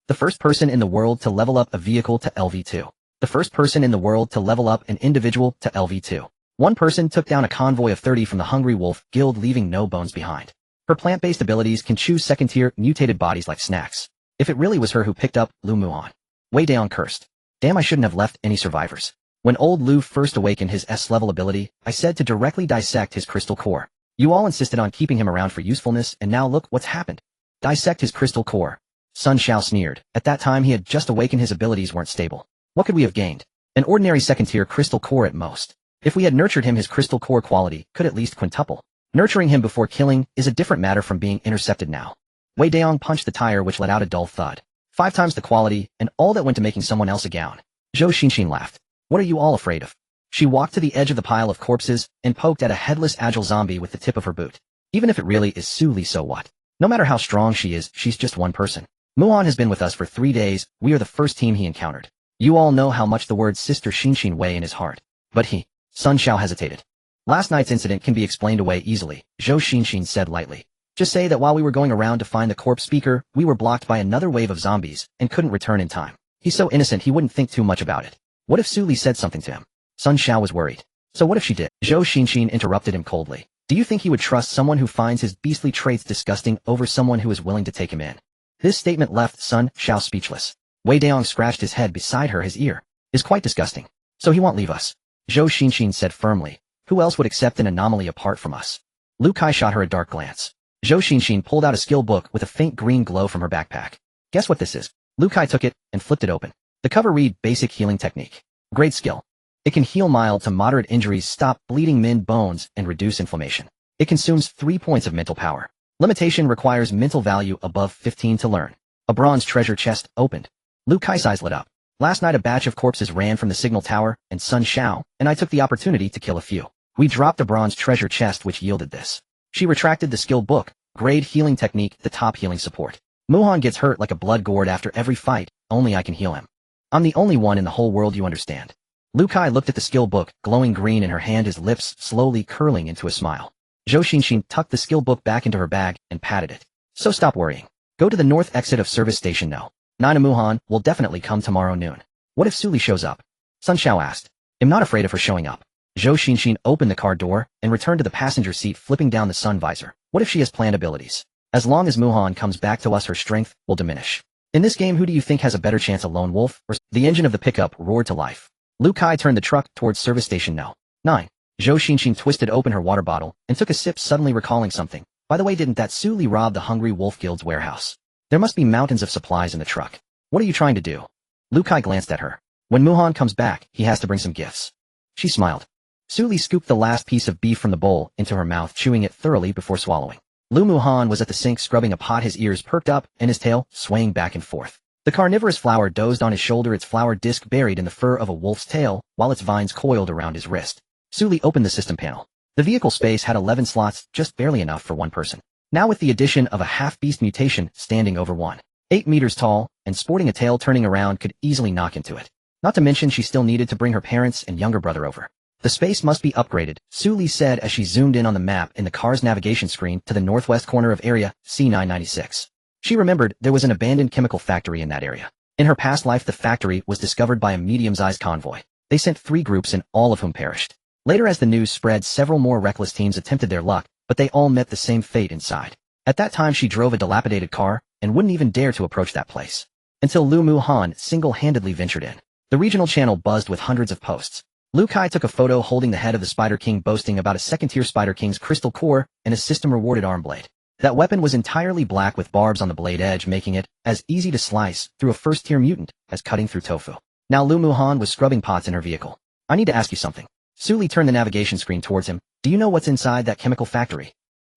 The first person in the world to level up a vehicle to LV2. The first person in the world to level up an individual to LV2. One person took down a convoy of 30 from the Hungry Wolf Guild, leaving no bones behind. Her plant-based abilities can choose second-tier mutated bodies like snacks. If it really was her who picked up Lu Muan. Wei Daong cursed. Damn, I shouldn't have left any survivors. When old Lu first awakened his S-level ability, I said to directly dissect his crystal core. You all insisted on keeping him around for usefulness, and now look what's happened. Dissect his crystal core. Sun Xiao sneered. At that time he had just awakened, his abilities weren't stable. What could we have gained? An ordinary second-tier crystal core at most. If we had nurtured him, his crystal core quality could at least quintuple. Nurturing him before killing is a different matter from being intercepted now. Wei Daong punched the tire, which let out a dull thud. 5 times the quality, and all that went to making someone else a gown. Zhou Xinxin laughed. What are you all afraid of? She walked to the edge of the pile of corpses and poked at a headless agile zombie with the tip of her boot. Even if it really is Su Li, so what? No matter how strong she is, she's just one person. Muan has been with us for 3 days. We are the first team he encountered. You all know how much the word sister Xinxin weigh in his heart. But he. Sun Xiao hesitated. Last night's incident can be explained away easily, Zhou Xinxin said lightly. Just say that while we were going around to find the corpse speaker, we were blocked by another wave of zombies and couldn't return in time. He's so innocent he wouldn't think too much about it. What if Su Li said something to him? Sun Xiao was worried. So what if she did? Zhou Xinxin interrupted him coldly. Do you think he would trust someone who finds his beastly traits disgusting over someone who is willing to take him in? This statement left Sun Xiao speechless. Wei Daong scratched his head beside her. His ear is quite disgusting. So he won't leave us. Zhou Xinxin said firmly. Who else would accept an anomaly apart from us? Lu Kai shot her a dark glance. Zhou Xinxin pulled out a skill book with a faint green glow from her backpack. Guess what this is? Lu Kai took it and flipped it open. The cover read Basic Healing Technique. Great skill. It can heal mild to moderate injuries, stop bleeding min bones, and reduce inflammation. It consumes 3 points of mental power. Limitation requires mental value above 15 to learn. A bronze treasure chest opened. Lu Kai's eyes lit up. Last night a batch of corpses ran from the signal tower and Sun Shao, and I took the opportunity to kill a few. We dropped a bronze treasure chest which yielded this. She retracted the skill book, grade healing technique, the top healing support. Muhan gets hurt like a blood gourd after every fight, only I can heal him. I'm the only one in the whole world you understand. Lu Kai looked at the skill book, glowing green in her hand, his lips slowly curling into a smile. Zhou Xinxin tucked the skill book back into her bag and patted it. So stop worrying. Go to the north exit of service station now. Nina Muhan will definitely come tomorrow noon. What if Suli shows up? Sun Shao asked. I'm not afraid of her showing up. Zhou Xinxin opened the car door and returned to the passenger seat, flipping down the sun visor. What if she has planned abilities? As long as Muhan comes back to us, her strength will diminish. In this game, who do you think has a better chance, a lone wolf or... The engine of the pickup roared to life. Lu Kai turned the truck towards service station No. 9. Zhou Xinxin twisted open her water bottle and took a sip, suddenly recalling something. By the way, didn't that Suli rob the Hungry Wolf Guild's warehouse? There must be mountains of supplies in the truck. What are you trying to do? Lu Kai glanced at her. When Muhan comes back, he has to bring some gifts. She smiled. Suli scooped the last piece of beef from the bowl into her mouth, chewing it thoroughly before swallowing. Lu Muhan was at the sink scrubbing a pot, his ears perked up and his tail swaying back and forth. The carnivorous flower dozed on his shoulder, its flower disc buried in the fur of a wolf's tail, while its vines coiled around his wrist. Suli opened the system panel. The vehicle space had 11 slots, just barely enough for one person. Now with the addition of a half-beast mutation standing over 1.8 meters tall, and sporting a tail turning around, could easily knock into it. Not to mention she still needed to bring her parents and younger brother over. The space must be upgraded, Suli said as she zoomed in on the map in the car's navigation screen to the northwest corner of area C996. She remembered there was an abandoned chemical factory in that area. In her past life, the factory was discovered by a medium-sized convoy. They sent 3 groups and all of whom perished. Later, as the news spread, several more reckless teams attempted their luck, but they all met the same fate inside. At that time, she drove a dilapidated car and wouldn't even dare to approach that place. Until Lu Muhan single-handedly ventured in. The regional channel buzzed with hundreds of posts. Lu Kai took a photo holding the head of the Spider King, boasting about a second-tier Spider King's crystal core and a system-rewarded arm blade. That weapon was entirely black with barbs on the blade edge, making it as easy to slice through a first-tier mutant as cutting through tofu. Now Lu Muhan was scrubbing pots in her vehicle. I need to ask you something. Suli turned the navigation screen towards him. Do you know what's inside that chemical factory?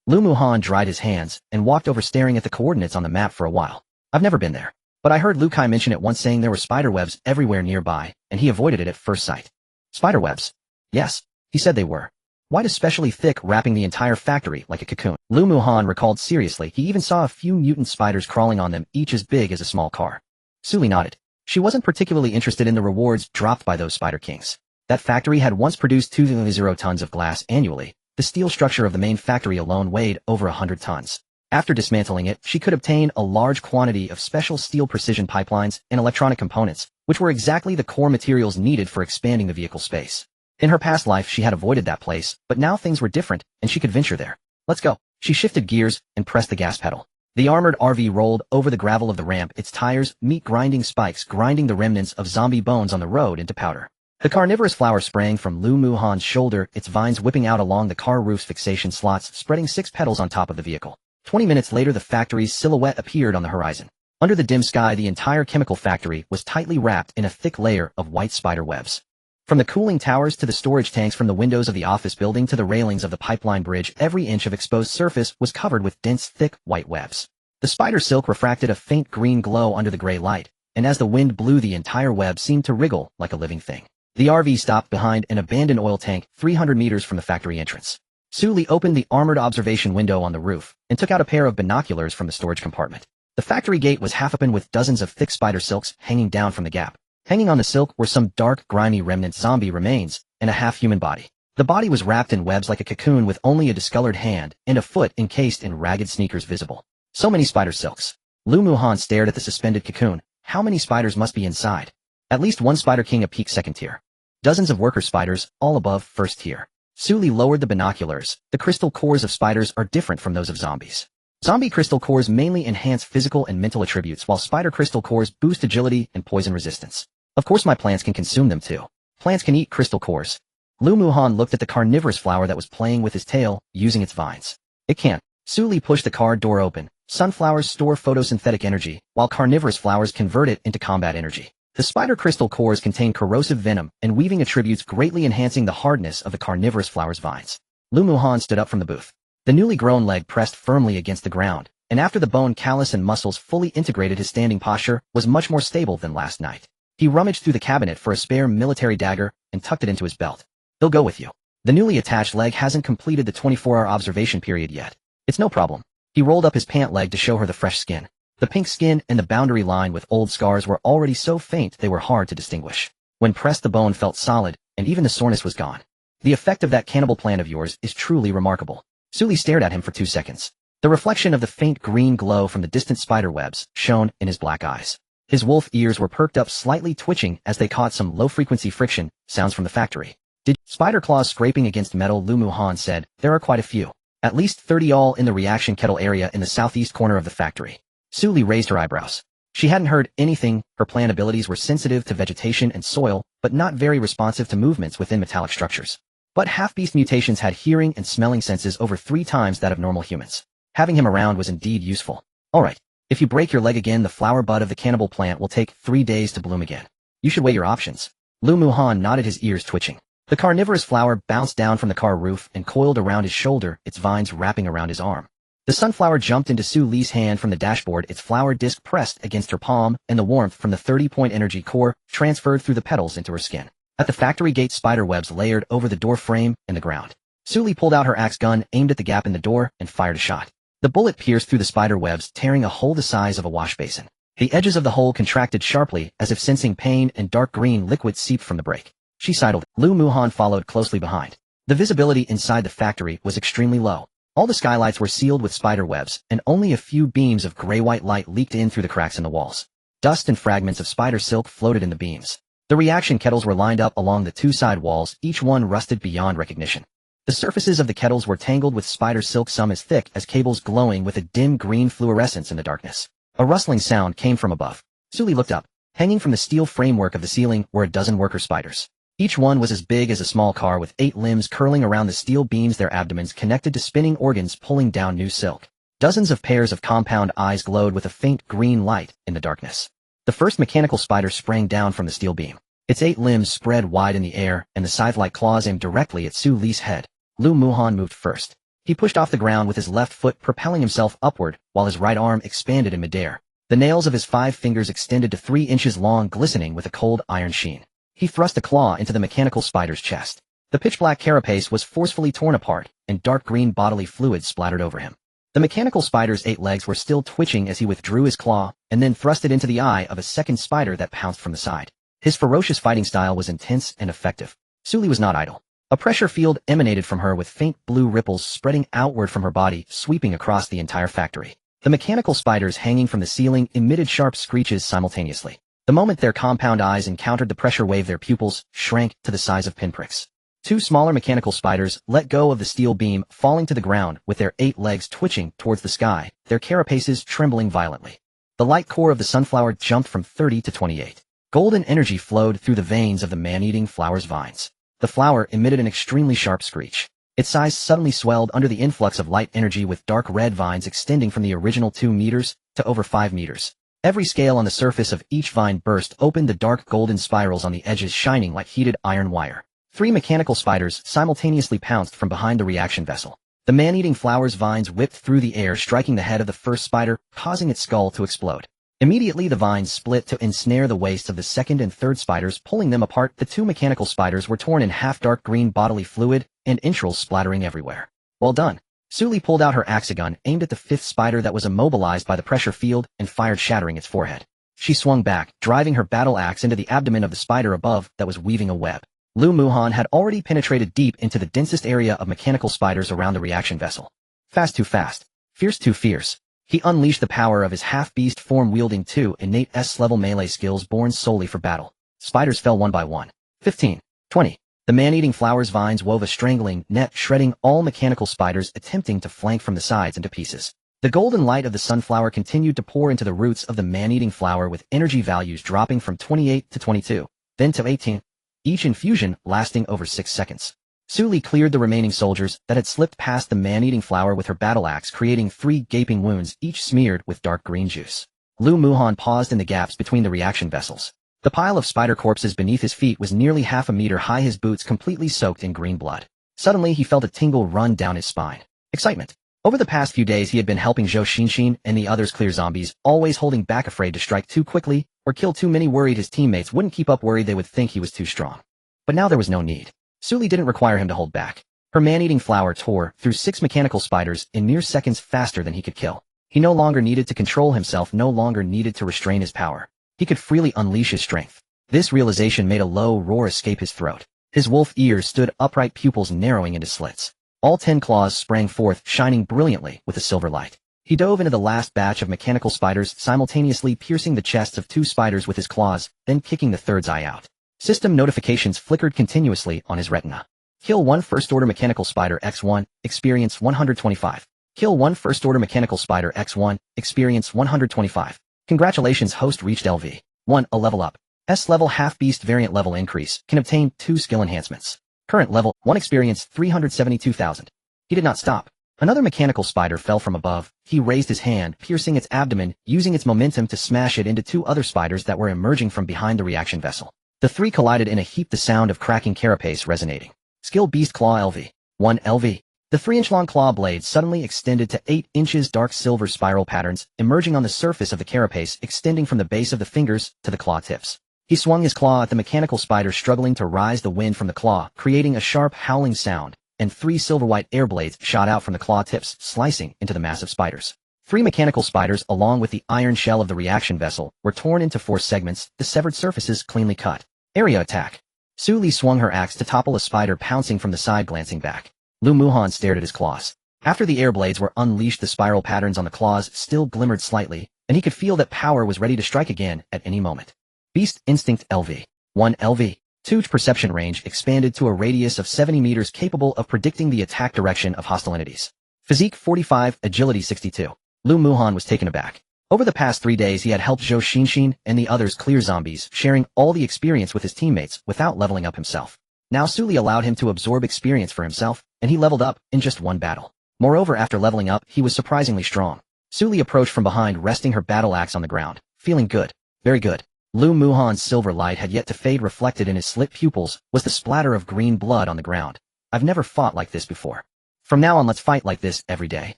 Lu Muhan dried his hands and walked over, staring at the coordinates on the map for a while. I've never been there, but I heard Lu Kai mention it once, saying there were spiderwebs everywhere nearby, and he avoided it at first sight. Spiderwebs? Yes, he said they were. White, especially thick, wrapping the entire factory like a cocoon. Lu Muhan recalled seriously he even saw a few mutant spiders crawling on them, each as big as a small car. Suli nodded. She wasn't particularly interested in the rewards dropped by those Spider Kings. That factory had once produced 2.0 tons of glass annually. The steel structure of the main factory alone weighed over 100 tons. After dismantling it, she could obtain a large quantity of special steel precision pipelines and electronic components, which were exactly the core materials needed for expanding the vehicle space. In her past life, she had avoided that place, but now things were different, and she could venture there. Let's go. She shifted gears and pressed the gas pedal. The armored RV rolled over the gravel of the ramp, its tires meat-grinding spikes grinding the remnants of zombie bones on the road into powder. The carnivorous flower sprang from Lu Muhan's shoulder, its vines whipping out along the car roof's fixation slots, spreading 6 petals on top of the vehicle. 20 minutes later, the factory's silhouette appeared on the horizon. Under the dim sky, the entire chemical factory was tightly wrapped in a thick layer of white spider webs. From the cooling towers to the storage tanks, from the windows of the office building to the railings of the pipeline bridge, every inch of exposed surface was covered with dense, thick, white webs. The spider silk refracted a faint green glow under the gray light, and as the wind blew, the entire web seemed to wriggle like a living thing. The RV stopped behind an abandoned oil tank 300 meters from the factory entrance. Suli opened the armored observation window on the roof and took out a pair of binoculars from the storage compartment. The factory gate was half open with dozens of thick spider silks hanging down from the gap. Hanging on the silk were some dark, grimy remnant zombie remains and a half-human body. The body was wrapped in webs like a cocoon, with only a discolored hand and a foot encased in ragged sneakers visible. So many spider silks. Lu Muhan stared at the suspended cocoon. How many spiders must be inside? At least one Spider King, a peak second tier. Dozens of worker spiders, all above first tier. Suli lowered the binoculars. The crystal cores of spiders are different from those of zombies. Zombie crystal cores mainly enhance physical and mental attributes, while spider crystal cores boost agility and poison resistance. Of course my plants can consume them too. Plants can eat crystal cores. Lu Muhan looked at the carnivorous flower that was playing with his tail, using its vines. It can't. Suli pushed the car door open. Sunflowers store photosynthetic energy, while carnivorous flowers convert it into combat energy. The spider crystal cores contain corrosive venom and weaving attributes greatly enhancing the hardness of the carnivorous flower's vines. Lu Muhan stood up from the booth. The newly grown leg pressed firmly against the ground, and after the bone callus and muscles fully integrated, his standing posture was much more stable than last night. He rummaged through the cabinet for a spare military dagger and tucked it into his belt. They'll go with you. The newly attached leg hasn't completed the 24-hour observation period yet. It's no problem. He rolled up his pant leg to show her the fresh skin. The pink skin and the boundary line with old scars were already so faint they were hard to distinguish. When pressed, the bone felt solid, and even the soreness was gone. The effect of that cannibal plan of yours is truly remarkable. Sully stared at him for 2 seconds. The reflection of the faint green glow from the distant spider webs shone in his black eyes. His wolf ears were perked up, slightly twitching as they caught some low-frequency friction sounds from the factory. Spider claws scraping against metal, Lu Muhan said. There are quite a few. At least 30 all in the reaction kettle area in the southeast corner of the factory. Sully raised her eyebrows. She hadn't heard anything. Her plant abilities were sensitive to vegetation and soil, but not very responsive to movements within metallic structures. But half-beast mutations had hearing and smelling senses over 3 times that of normal humans. Having him around was indeed useful. Alright, if you break your leg again, the flower bud of the cannibal plant will take 3 days to bloom again. You should weigh your options. Lu Muhan nodded, his ears twitching. The carnivorous flower bounced down from the car roof and coiled around his shoulder, its vines wrapping around his arm. The sunflower jumped into Su Li's hand from the dashboard, its flower disc pressed against her palm, and the warmth from the 30-point energy core transferred through the petals into her skin. At the factory gate, spider webs layered over the door frame and the ground. Su Li pulled out her axe gun, aimed at the gap in the door, and fired a shot. The bullet pierced through the spider webs, tearing a hole the size of a wash basin. The edges of the hole contracted sharply, as if sensing pain, and dark green liquid seeped from the break. She sidled. Lu Muhan followed closely behind. The visibility inside the factory was extremely low. All the skylights were sealed with spider webs, and only a few beams of gray-white light leaked in through the cracks in the walls. Dust and fragments of spider silk floated in the beams. The reaction kettles were lined up along the 2 side walls, each one rusted beyond recognition. The surfaces of the kettles were tangled with spider silk, some as thick as cables glowing with a dim green fluorescence in the darkness. A rustling sound came from above. Sully looked up. Hanging from the steel framework of the ceiling were a dozen worker spiders. Each one was as big as a small car, with 8 limbs curling around the steel beams, their abdomens connected to spinning organs pulling down new silk. Dozens of pairs of compound eyes glowed with a faint green light in the darkness. The first mechanical spider sprang down from the steel beam. Its 8 limbs spread wide in the air, and the scythe-like claws aimed directly at Su Li's head. Lu Muhan moved first. He pushed off the ground with his left foot, propelling himself upward, while his right arm expanded in midair. The nails of his 5 fingers extended to 3 inches long, glistening with a cold iron sheen. He thrust a claw into the mechanical spider's chest. The pitch-black carapace was forcefully torn apart, and dark green bodily fluid splattered over him. The mechanical spider's 8 legs were still twitching as he withdrew his claw, and then thrust it into the eye of a second spider that pounced from the side. His ferocious fighting style was intense and effective. Sully was not idle. A pressure field emanated from her, with faint blue ripples spreading outward from her body, sweeping across the entire factory. The mechanical spiders hanging from the ceiling emitted sharp screeches simultaneously. The moment their compound eyes encountered the pressure wave, their pupils shrank to the size of pinpricks. 2 smaller mechanical spiders let go of the steel beam, falling to the ground with their 8 legs twitching towards the sky, their carapaces trembling violently. The light core of the sunflower jumped from 30 to 28. Golden energy flowed through the veins of the man-eating flower's vines. The flower emitted an extremely sharp screech. Its size suddenly swelled under the influx of light energy, with dark red vines extending from the original 2 meters to over 5 meters. Every scale on the surface of each vine burst open, the dark golden spirals on the edges shining like heated iron wire. 3 mechanical spiders simultaneously pounced from behind the reaction vessel. The man-eating flower's vines whipped through the air, striking the head of the first spider, causing its skull to explode. Immediately the vines split to ensnare the waists of the second and third spiders, pulling them apart. The 2 mechanical spiders were torn in half, dark green bodily fluid and entrails splattering everywhere. Well done. Sully pulled out her axagun, aimed at the 5th spider that was immobilized by the pressure field, and fired, shattering its forehead. She swung back, driving her battle axe into the abdomen of the spider above that was weaving a web. Lu Muhan had already penetrated deep into the densest area of mechanical spiders around the reaction vessel. Fast too fast. Fierce too fierce. He unleashed the power of his half-beast form, wielding 2 innate S-level melee skills born solely for battle. Spiders fell one by one. 15. 20. The man-eating flower's vines wove a strangling net, shredding all mechanical spiders attempting to flank from the sides into pieces. The golden light of the sunflower continued to pour into the roots of the man-eating flower, with energy values dropping from 28 to 22, then to 18, each infusion lasting over 6 seconds. Sully cleared the remaining soldiers that had slipped past the man-eating flower with her battle axe, creating 3 gaping wounds, each smeared with dark green juice. Lu Muhan paused in the gaps between the reaction vessels. The pile of spider corpses beneath his feet was nearly half a meter high, his boots completely soaked in green blood. Suddenly, he felt a tingle run down his spine. Excitement. Over the past few days, he had been helping Zhou Xinxin and the others clear zombies, always holding back, afraid to strike too quickly or kill too many, worried his teammates wouldn't keep up, worried they would think he was too strong. But now there was no need. Su Li didn't require him to hold back. Her man-eating flower tore through 6 mechanical spiders in mere seconds, faster than he could kill. He no longer needed to control himself, no longer needed to restrain his power. He could freely unleash his strength. This realization made a low roar escape his throat. His wolf ears stood upright, pupils narrowing into slits. All 10 claws sprang forth, shining brilliantly with a silver light. He dove into the last batch of mechanical spiders, simultaneously piercing the chests of 2 spiders with his claws, then kicking the third's eye out. System notifications flickered continuously on his retina. Kill 1 first-order mechanical spider X1, experience 125. Kill 1 first-order mechanical spider X1, experience 125. Congratulations, host reached LV. 1, a level up. S level half-beast variant level increase, can obtain 2 skill enhancements. Current level, 1 experience 372,000. He did not stop. Another mechanical spider fell from above. He raised his hand, piercing its abdomen, using its momentum to smash it into 2 other spiders that were emerging from behind the reaction vessel. The 3 collided in a heap, the sound of cracking carapace resonating. Skill Beast Claw LV. 1 LV. The 3-inch-long claw blade suddenly extended to 8 inches, dark silver spiral patterns emerging on the surface of the carapace, extending from the base of the fingers to the claw tips. He swung his claw at the mechanical spider, struggling to rise the wind from the claw, creating a sharp howling sound, and 3 silver-white air blades shot out from the claw tips, slicing into the massive spiders. 3 mechanical spiders, along with the iron shell of the reaction vessel, were torn into 4 segments, the severed surfaces cleanly cut. Area attack. Su Li swung her axe to topple a spider pouncing from the side, glancing back. Lu Muhan stared at his claws. After the air blades were unleashed, the spiral patterns on the claws still glimmered slightly, and he could feel that power was ready to strike again at any moment. Beast Instinct LV. 1 LV. Tu's perception range expanded to a radius of 70 meters, capable of predicting the attack direction of hostile entities. Physique 45, Agility 62. Lu Muhan was taken aback. Over the past 3 days, he had helped Zhou Xinxin and the others clear zombies, sharing all the experience with his teammates without leveling up himself. Now Su Li allowed him to absorb experience for himself, and he leveled up in just 1 battle. Moreover, after leveling up, he was surprisingly strong. Su Li approached from behind, resting her battle axe on the ground, feeling good. Very good. Lu Muhan's silver light had yet to fade. Reflected in his slit pupils was the splatter of green blood on the ground. I've never fought like this before. From now on, let's fight like this every day.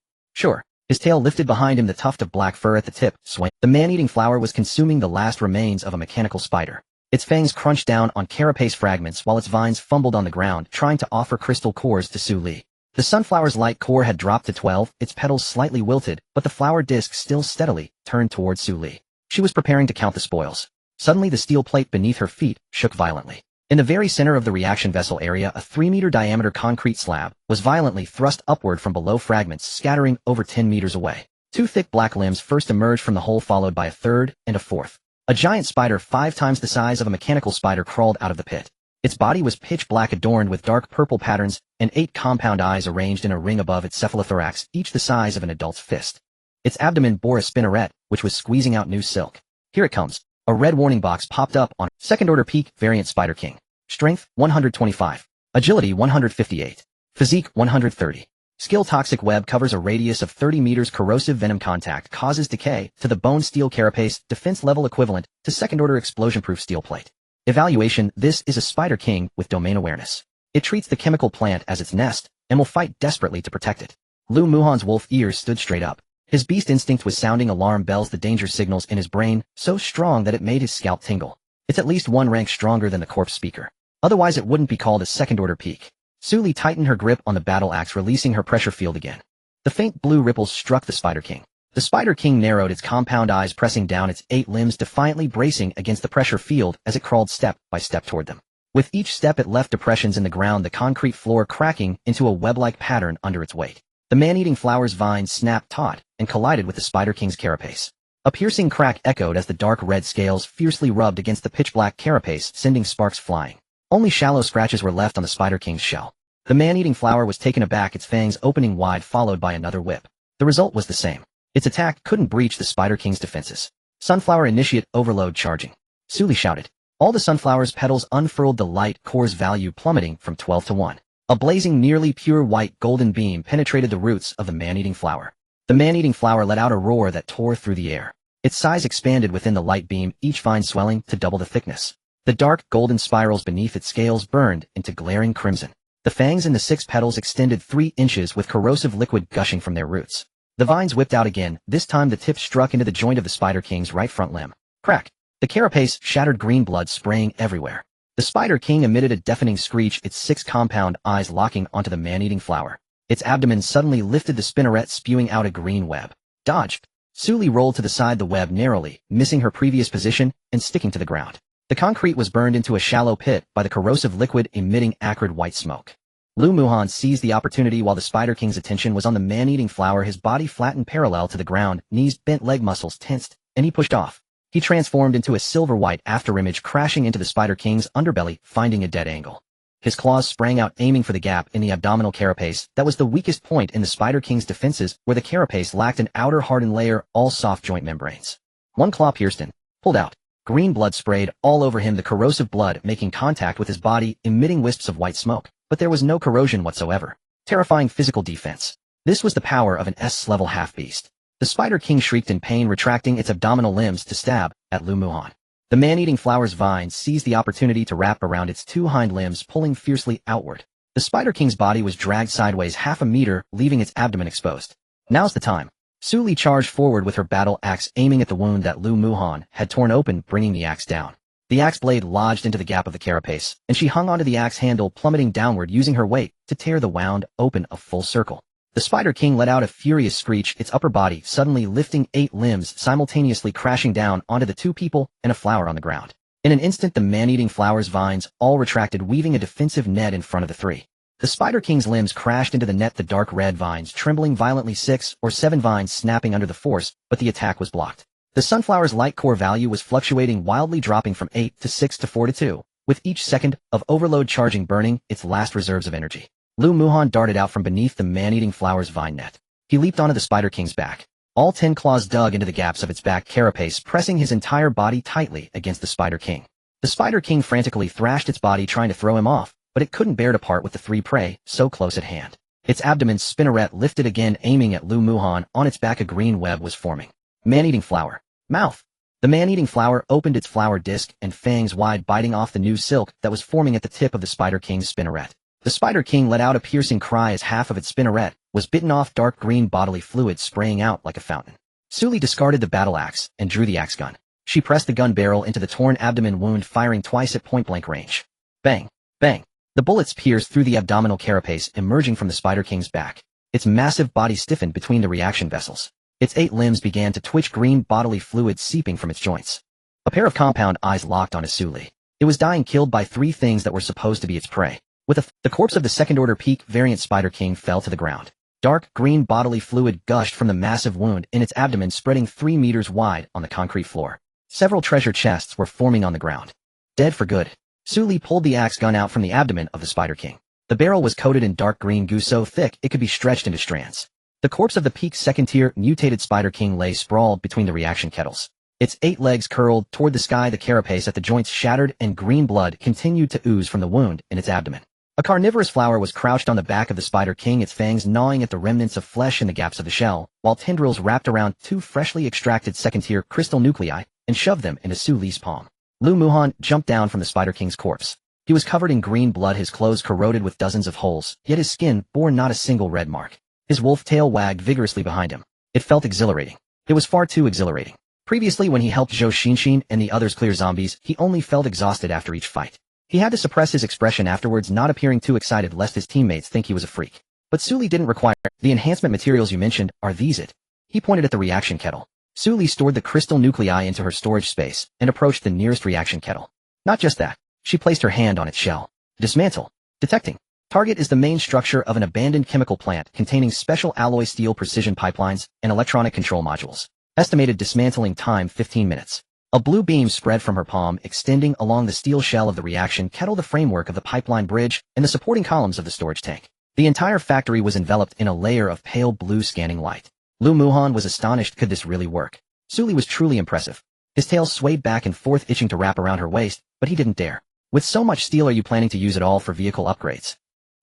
Sure. His tail lifted behind him, the tuft of black fur at the tip swaying. The man-eating flower was consuming the last remains of a mechanical spider. Its fangs crunched down on carapace fragments while its vines fumbled on the ground, trying to offer crystal cores to Su Li. The sunflower's light core had dropped to 12, its petals slightly wilted, but the flower disc still steadily turned towards Su Li. She was preparing to count the spoils. Suddenly, the steel plate beneath her feet shook violently. In the very center of the reaction vessel area, a 3-meter diameter concrete slab was violently thrust upward from below, fragments scattering over 10 meters away. 2 thick black limbs first emerged from the hole, followed by a third and a fourth. A giant spider 5 times the size of a mechanical spider crawled out of the pit. Its body was pitch black, adorned with dark purple patterns, and 8 compound eyes arranged in a ring above its cephalothorax, each the size of an adult's fist. Its abdomen bore a spinneret, which was squeezing out new silk. Here it comes. A red warning box popped up on second-order peak variant Spider King. Strength 125. Agility 158. Physique 130. Skill Toxic Web covers a radius of 30 meters. Corrosive venom contact causes decay to the bone steel carapace, defense level equivalent to second-order explosion-proof steel plate. Evaluation: this is a Spider King with domain awareness. It treats the chemical plant as its nest and will fight desperately to protect it. Lu Muhan's wolf ears stood straight up. His beast instinct was sounding alarm bells, the danger signals in his brain so strong that it made his scalp tingle. It's at least 1 rank stronger than the corpse speaker. Otherwise it wouldn't be called a second-order peak. Su Li tightened her grip on the battle axe, releasing her pressure field again. The faint blue ripples struck the Spider King. The Spider King narrowed its compound eyes, pressing down its 8 limbs, defiantly bracing against the pressure field as it crawled step by step toward them. With each step it left depressions in the ground, the concrete floor cracking into a web-like pattern under its weight. The man-eating flower's vines snapped taut and collided with the Spider King's carapace. A piercing crack echoed as the dark red scales fiercely rubbed against the pitch-black carapace, sending sparks flying. Only shallow scratches were left on the Spider King's shell. The man-eating flower was taken aback, its fangs opening wide, followed by another whip. The result was the same. Its attack couldn't breach the Spider King's defenses. Sunflower Initiate Overload charging. Su Li shouted. All the sunflower's petals unfurled, the light core's value plummeting from 12 to 1. A blazing, nearly pure white golden beam penetrated the roots of the man-eating flower. The man-eating flower let out a roar that tore through the air. Its size expanded within the light beam, each vine swelling to double the thickness. The dark, golden spirals beneath its scales burned into glaring crimson. The fangs in the 6 petals extended 3 inches with corrosive liquid gushing from their roots. The vines whipped out again, this time the tip struck into the joint of the Spider King's right front limb. Crack! The carapace shattered, green blood spraying everywhere. The Spider King emitted a deafening screech, its 6 compound eyes locking onto the man-eating flower. Its abdomen suddenly lifted, the spinneret spewing out a green web. Dodge! Sully rolled to the side, the web narrowly, missing her previous position and sticking to the ground. The concrete was burned into a shallow pit by the corrosive liquid emitting acrid white smoke. Lu Muhan seized the opportunity while the Spider King's attention was on the man-eating flower. His body flattened parallel to the ground, knees bent, leg muscles tensed, and he pushed off. He transformed into a silver-white afterimage, crashing into the Spider King's underbelly, finding a dead angle. His claws sprang out, aiming for the gap in the abdominal carapace that was the weakest point in the Spider King's defenses, where the carapace lacked an outer hardened layer, all soft joint membranes. One claw pierced and pulled out. Green blood sprayed all over him, the corrosive blood making contact with his body, emitting wisps of white smoke, but there was no corrosion whatsoever. Terrifying physical defense. This was the power of an S-level half-beast. The Spider King shrieked in pain, retracting its abdominal limbs to stab at Lu Muhan. The man-eating flower's vines seized the opportunity to wrap around its 2 hind limbs, pulling fiercely outward. The Spider King's body was dragged sideways half a meter, leaving its abdomen exposed. Now's the time. Sully charged forward with her battle axe, aiming at the wound that Lu Muhan had torn open, bringing the axe down. The axe blade lodged into the gap of the carapace, and she hung onto the axe handle, plummeting downward, using her weight to tear the wound open a full circle. The Spider King let out a furious screech, its upper body suddenly lifting 8 limbs, simultaneously crashing down onto the 2 people and a flower on the ground. In an instant, the man-eating flower's vines all retracted, weaving a defensive net in front of the 3. The Spider King's limbs crashed into the net, the dark red vines trembling violently, 6 or 7 vines snapping under the force, but the attack was blocked. The sunflower's light core value was fluctuating wildly, dropping from 8 to 6 to 4 to 2, with each second of overload charging, burning its last reserves of energy. Lu Muhan darted out from beneath the man-eating flower's vine net. He leaped onto the Spider King's back. All 10 claws dug into the gaps of its back carapace, pressing his entire body tightly against the Spider King. The Spider King frantically thrashed its body, trying to throw him off, but it couldn't bear to part with the 3 prey so close at hand. Its abdomen spinneret lifted again, aiming at Lu Muhan. On its back a green web was forming. Man-eating flower. Mouth. The man-eating flower opened its flower disc and fangs wide, biting off the new silk that was forming at the tip of the Spider King's spinneret. The Spider King let out a piercing cry as half of its spinneret was bitten off, dark green bodily fluid spraying out like a fountain. Sully discarded the battle axe and drew the axe gun. She pressed the gun barrel into the torn abdomen wound, firing twice at point-blank range. Bang! Bang! The bullets pierced through the abdominal carapace, emerging from the Spider King's back. Its massive body stiffened between the reaction vessels. Its 8 limbs began to twitch, green bodily fluid seeping from its joints. A pair of compound eyes locked onto Sully. It was dying, killed by 3 things that were supposed to be its prey. With the corpse of the second-order peak variant Spider King fell to the ground. Dark green bodily fluid gushed from the massive wound in its abdomen, spreading 3 meters wide on the concrete floor. Several treasure chests were forming on the ground. Dead for good. Sully pulled the axe gun out from the abdomen of the Spider King. The barrel was coated in dark green goo so thick it could be stretched into strands. The corpse of the peak second-tier mutated Spider King lay sprawled between the reaction kettles. Its 8 legs curled toward the sky, the carapace at the joints shattered, and green blood continued to ooze from the wound in its abdomen. A carnivorous flower was crouched on the back of the Spider King, its fangs gnawing at the remnants of flesh in the gaps of the shell, while tendrils wrapped around 2 freshly extracted second-tier crystal nuclei and shoved them into Sully's palm. Lu Muhan jumped down from the Spider King's corpse. He was covered in green blood, his clothes corroded with dozens of holes, yet his skin bore not a single red mark. His wolf tail wagged vigorously behind him. It felt exhilarating. It was far too exhilarating. Previously, when he helped Zhou Xinshin and the others clear zombies, he only felt exhausted after each fight. He had to suppress his expression afterwards, not appearing too excited lest his teammates think he was a freak. But Sully didn't require the enhancement materials you mentioned. Are these it? He pointed at the reaction kettle. Sully stored the crystal nuclei into her storage space and approached the nearest reaction kettle. Not just that. She placed her hand on its shell. Dismantle. Detecting. Target is the main structure of an abandoned chemical plant containing special alloy steel precision pipelines and electronic control modules. Estimated dismantling time 15 minutes. A blue beam spread from her palm, extending along the steel shell of the reaction kettle, the framework of the pipeline bridge, and the supporting columns of the storage tank. The entire factory was enveloped in a layer of pale blue scanning light. Lu Muhan was astonished. Could this really work? Sully was truly impressive. His tail swayed back and forth, itching to wrap around her waist, but he didn't dare. With so much steel, are you planning to use it all for vehicle upgrades?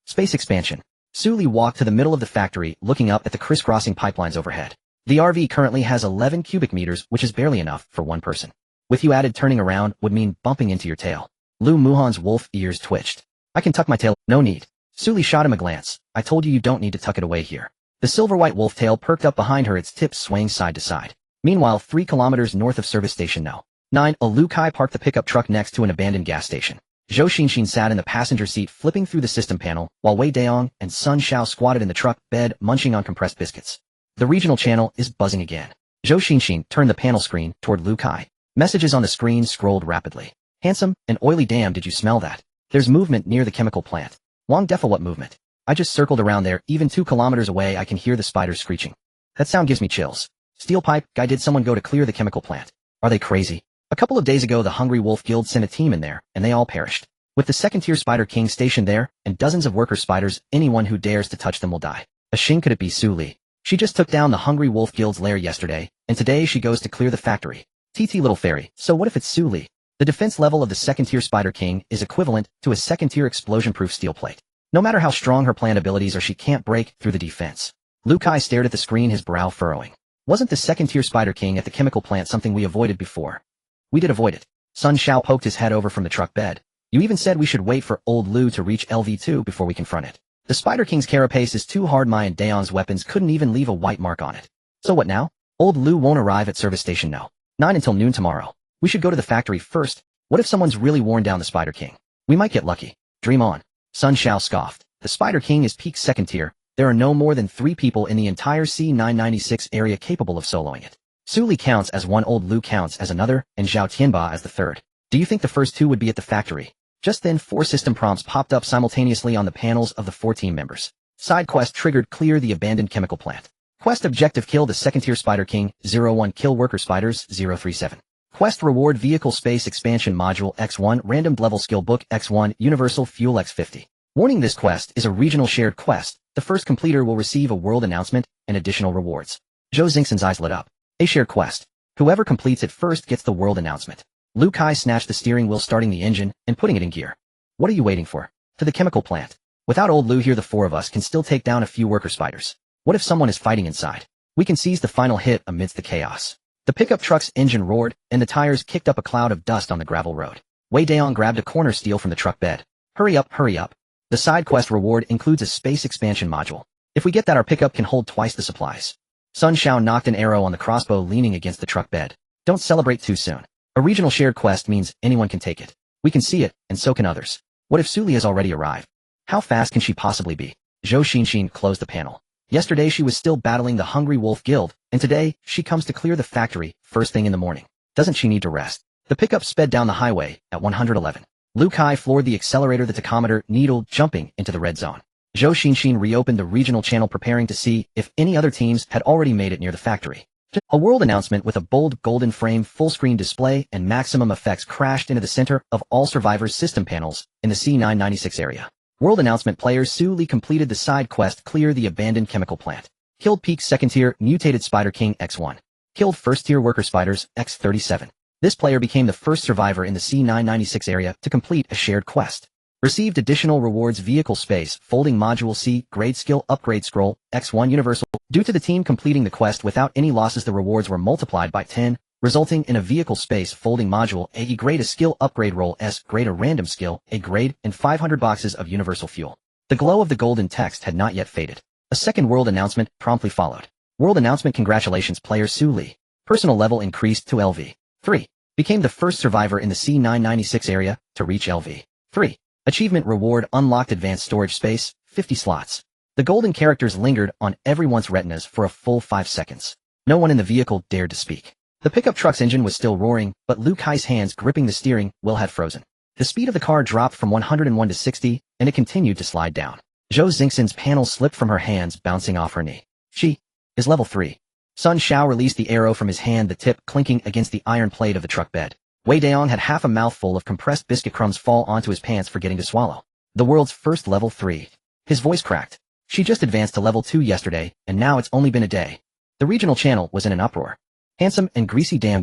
Space expansion. Sully walked to the middle of the factory, looking up at the crisscrossing pipelines overhead. The RV currently has 11 cubic meters, which is barely enough for one person. With you added, turning around would mean bumping into your tail. Lu Muhan's wolf ears twitched. I can tuck my tail, no need. Suli shot him a glance. I told you don't need to tuck it away here. The silver-white wolf tail perked up behind her, its tip swaying side to side. Meanwhile, 3 kilometers north of service station No. 9, Lu Kai parked the pickup truck next to an abandoned gas station. Zhou Xinxin sat in the passenger seat flipping through the system panel, while Wei Daong and Sun Xiao squatted in the truck bed munching on compressed biscuits. The regional channel is buzzing again. Zhou Xinxin turned the panel screen toward Lu Kai. Messages on the screen scrolled rapidly. Handsome and oily, damn, did you smell that? There's movement near the chemical plant. Wang Defa, what movement? I just circled around there, even 2 kilometers away I can hear the spiders screeching. That sound gives me chills. Steel pipe, guy, did someone go to clear the chemical plant? Are they crazy? A couple of days ago the Hungry Wolf Guild sent a team in there, and they all perished. With the second-tier Spider King stationed there, and dozens of worker spiders, anyone who dares to touch them will die. A Xing, could it be Su Li? She just took down the Hungry Wolf Guild's lair yesterday, and today she goes to clear the factory. TT little fairy, so what if it's Su Li? The defense level of the second-tier Spider King is equivalent to a second-tier explosion-proof steel plate. No matter how strong her plant abilities are, she can't break through the defense. Lu Kai stared at the screen, his brow furrowing. Wasn't the second-tier Spider King at the chemical plant something we avoided before? We did avoid it. Sun Xiao poked his head over from the truck bed. You even said we should wait for old Lu to reach LV2 before we confront it. The Spider King's carapace is too hard. My and Daon's weapons couldn't even leave a white mark on it. So what now? Old Lu won't arrive at service station No. 9 until noon tomorrow. We should go to the factory first. What if someone's really worn down the Spider King? We might get lucky. Dream on. Sun Xiao scoffed. The Spider King is peak second tier. There are no more than 3 people in the entire C996 area capable of soloing it. Su Li counts as one, old Lu counts as another, and Zhao Tianba as the third. Do you think the first 2 would be at the factory? Just then 4 system prompts popped up simultaneously on the panels of the 4 team members. Side quest triggered, clear the abandoned chemical plant. Quest objective, kill the second-tier Spider King, 01, kill worker spiders, 037. Quest reward, vehicle space expansion module, X1, random level skill book, X1, universal fuel, X50. Warning, this quest is a regional shared quest. The first completer will receive a world announcement and additional rewards. Zhou Xingxin's eyes lit up. A shared quest. Whoever completes it first gets the world announcement. Lu Kai snatched the steering wheel, starting the engine and putting it in gear. What are you waiting for? To the chemical plant. Without old Lu here, the 4 of us can still take down a few worker spiders. What if someone is fighting inside? We can seize the final hit amidst the chaos. The pickup truck's engine roared, and the tires kicked up a cloud of dust on the gravel road. Wei Daong grabbed a corner steel from the truck bed. Hurry up, hurry up. The side quest reward includes a space expansion module. If we get that, our pickup can hold twice the supplies. Sun Xiao knocked an arrow on the crossbow leaning against the truck bed. Don't celebrate too soon. A regional shared quest means anyone can take it. We can see it, and so can others. What if Su Li has already arrived? How fast can she possibly be? Zhou Xinxin closed the panel. Yesterday she was still battling the Hungry Wolf Guild, and today she comes to clear the factory first thing in the morning. Doesn't she need to rest? The pickup sped down the highway at 111. Lu Kai floored the accelerator, the tachometer needle jumping into the red zone. Zhou Xinxin reopened the regional channel, preparing to see if any other teams had already made it near the factory. A world announcement with a bold golden frame, full-screen display, and maximum effects crashed into the center of all survivors' system panels in the C996 area. World announcement: players Su Li completed the side quest, clear the abandoned chemical plant. Killed peak second-tier mutated Spider King, X1. Killed first-tier worker spiders, X37. This player became the first survivor in the C996 area to complete a shared quest. Received additional rewards: vehicle space, folding module C, grade skill upgrade scroll, X1 universal. Due to the team completing the quest without any losses, the rewards were multiplied by 10, resulting in a vehicle space folding module A grade, a skill upgrade roll S grade, a random skill A grade, and 500 boxes of universal fuel. The glow of the golden text had not yet faded. A second world announcement promptly followed. World announcement: congratulations, player Su Li. Personal level increased to LV3. Became the first survivor in the C996 area to reach LV3. Achievement reward unlocked: advanced storage space, 50 slots. The golden characters lingered on everyone's retinas for a full 5 seconds. No one in the vehicle dared to speak. The pickup truck's engine was still roaring, but Lu Kai's hands gripping the steering wheel had frozen. The speed of the car dropped from 101 to 60, and it continued to slide down. Zhou Xingxin's panel slipped from her hands, bouncing off her knee. She is level 3. Sun Xiao released the arrow from his hand, the tip clinking against the iron plate of the truck bed. Wei Daong had half a mouthful of compressed biscuit crumbs fall onto his pants, forgetting to swallow. The world's first level 3. His voice cracked. She just advanced to level 2 yesterday, and now it's only been a day. The regional channel was in an uproar. Handsome and greasy, damn.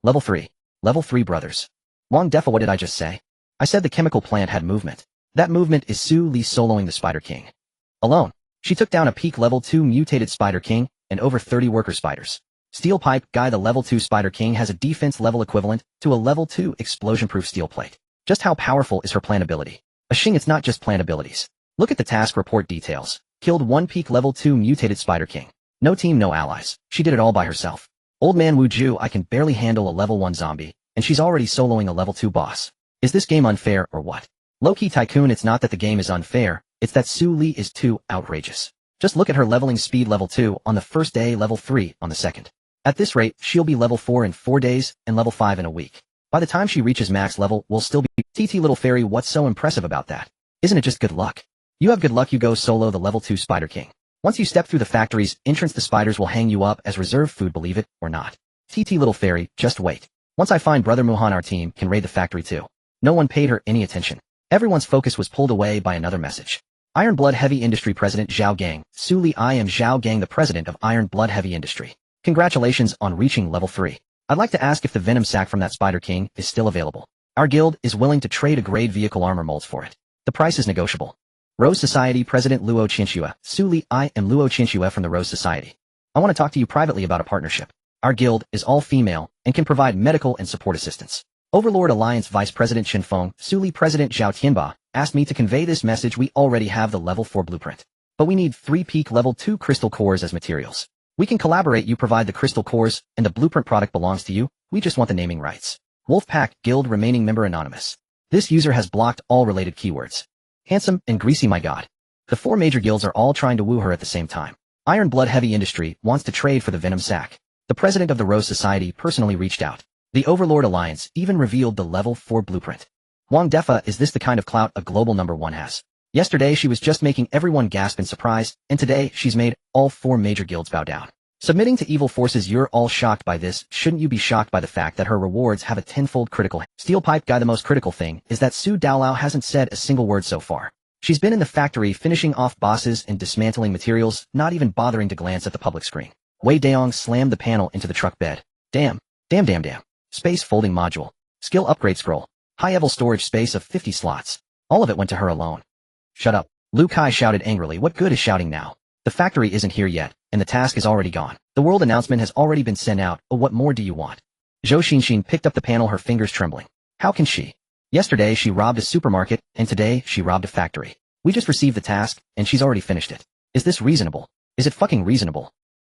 Level 3. Level 3 brothers. Wang Defa, what did I just say? I said the chemical plant had movement. That movement is Su Li soloing the Spider King. Alone, she took down a peak level 2 mutated Spider King, and over 30 worker spiders. Steel Pipe Guy the level 2 Spider King has a defense level equivalent to a level 2 explosion-proof steel plate. Just how powerful is her plant ability? It's not just plant abilities. Look at the task report details. Killed 1 peak level 2 mutated Spider King. No team, no allies. She did it all by herself. Old man Wu Ju, I can barely handle a level 1 zombie, and she's already soloing a level 2 boss. Is this game unfair or what? Low-key Tycoon, it's not that the game is unfair, it's that Su Li is too outrageous. Just look at her leveling speed level 2 on the first day, level 3 on the second. At this rate, she'll be level 4 in 4 days and level 5 in a week. By the time she reaches max level, we'll still be TT Little Fairy. What's so impressive about that? Isn't it just good luck? You have good luck, you go solo the level 2 Spider King. Once you step through the factory's entrance, the spiders will hang you up as reserve food, believe it or not. TT Little Fairy, just wait. Once I find Brother Muhan, our team can raid the factory too. No one paid her any attention. Everyone's focus was pulled away by another message. Iron Blood Heavy Industry President Zhao Gang. Su Li, I am Zhao Gang, the president of Iron Blood Heavy Industry. Congratulations on reaching level 3. I'd like to ask if the Venom Sack from that Spider King is still available. Our guild is willing to trade a grade vehicle armor molds for it. The price is negotiable. Rose Society President Luo Qinxue. Su Li, I am Luo Qinxue from the Rose Society. I want to talk to you privately about a partnership. Our guild is all female and can provide medical and support assistance. Overlord Alliance Vice President Qin Feng. Su Li, President Zhao Tianba, asked me to convey this message. We already have the level 4 blueprint, but we need 3 peak level 2 crystal cores as materials. We can collaborate. You provide the crystal cores, and the blueprint product belongs to you. We just want the naming rights. Wolfpack Guild remaining member anonymous. This user has blocked all related keywords. Handsome and greasy, my god. The 4 major guilds are all trying to woo her at the same time. Iron Blood Heavy Industry wants to trade for the Venom Sack. The president of the Rose Society personally reached out. The Overlord Alliance even revealed the level 4 blueprint. Wang Defa, is this the kind of clout a global #1 has? Yesterday she was just making everyone gasp in surprise, and today she's made all 4 major guilds bow down. Submitting to evil forces. You're all shocked by this. Shouldn't you be shocked by the fact that her rewards have a 10-fold critical? Steel Pipe Guy, the most critical thing is that Su Daolao hasn't said a single word so far. She's been in the factory finishing off bosses and dismantling materials, not even bothering to glance at the public screen. Wei Daong slammed the panel into the truck bed. Damn. Space folding module. Skill upgrade scroll. High-level storage space of 50 slots. All of it went to her alone. Shut up. Lu Kai shouted angrily. What good is shouting now? The factory isn't here yet, and the task is already gone. The world announcement has already been sent out. Oh, what more do you want? Zhou Xinxin picked up the panel, her fingers trembling. How can she? Yesterday she robbed a supermarket, and today she robbed a factory. We just received the task, and she's already finished it. Is this reasonable? Is it fucking reasonable?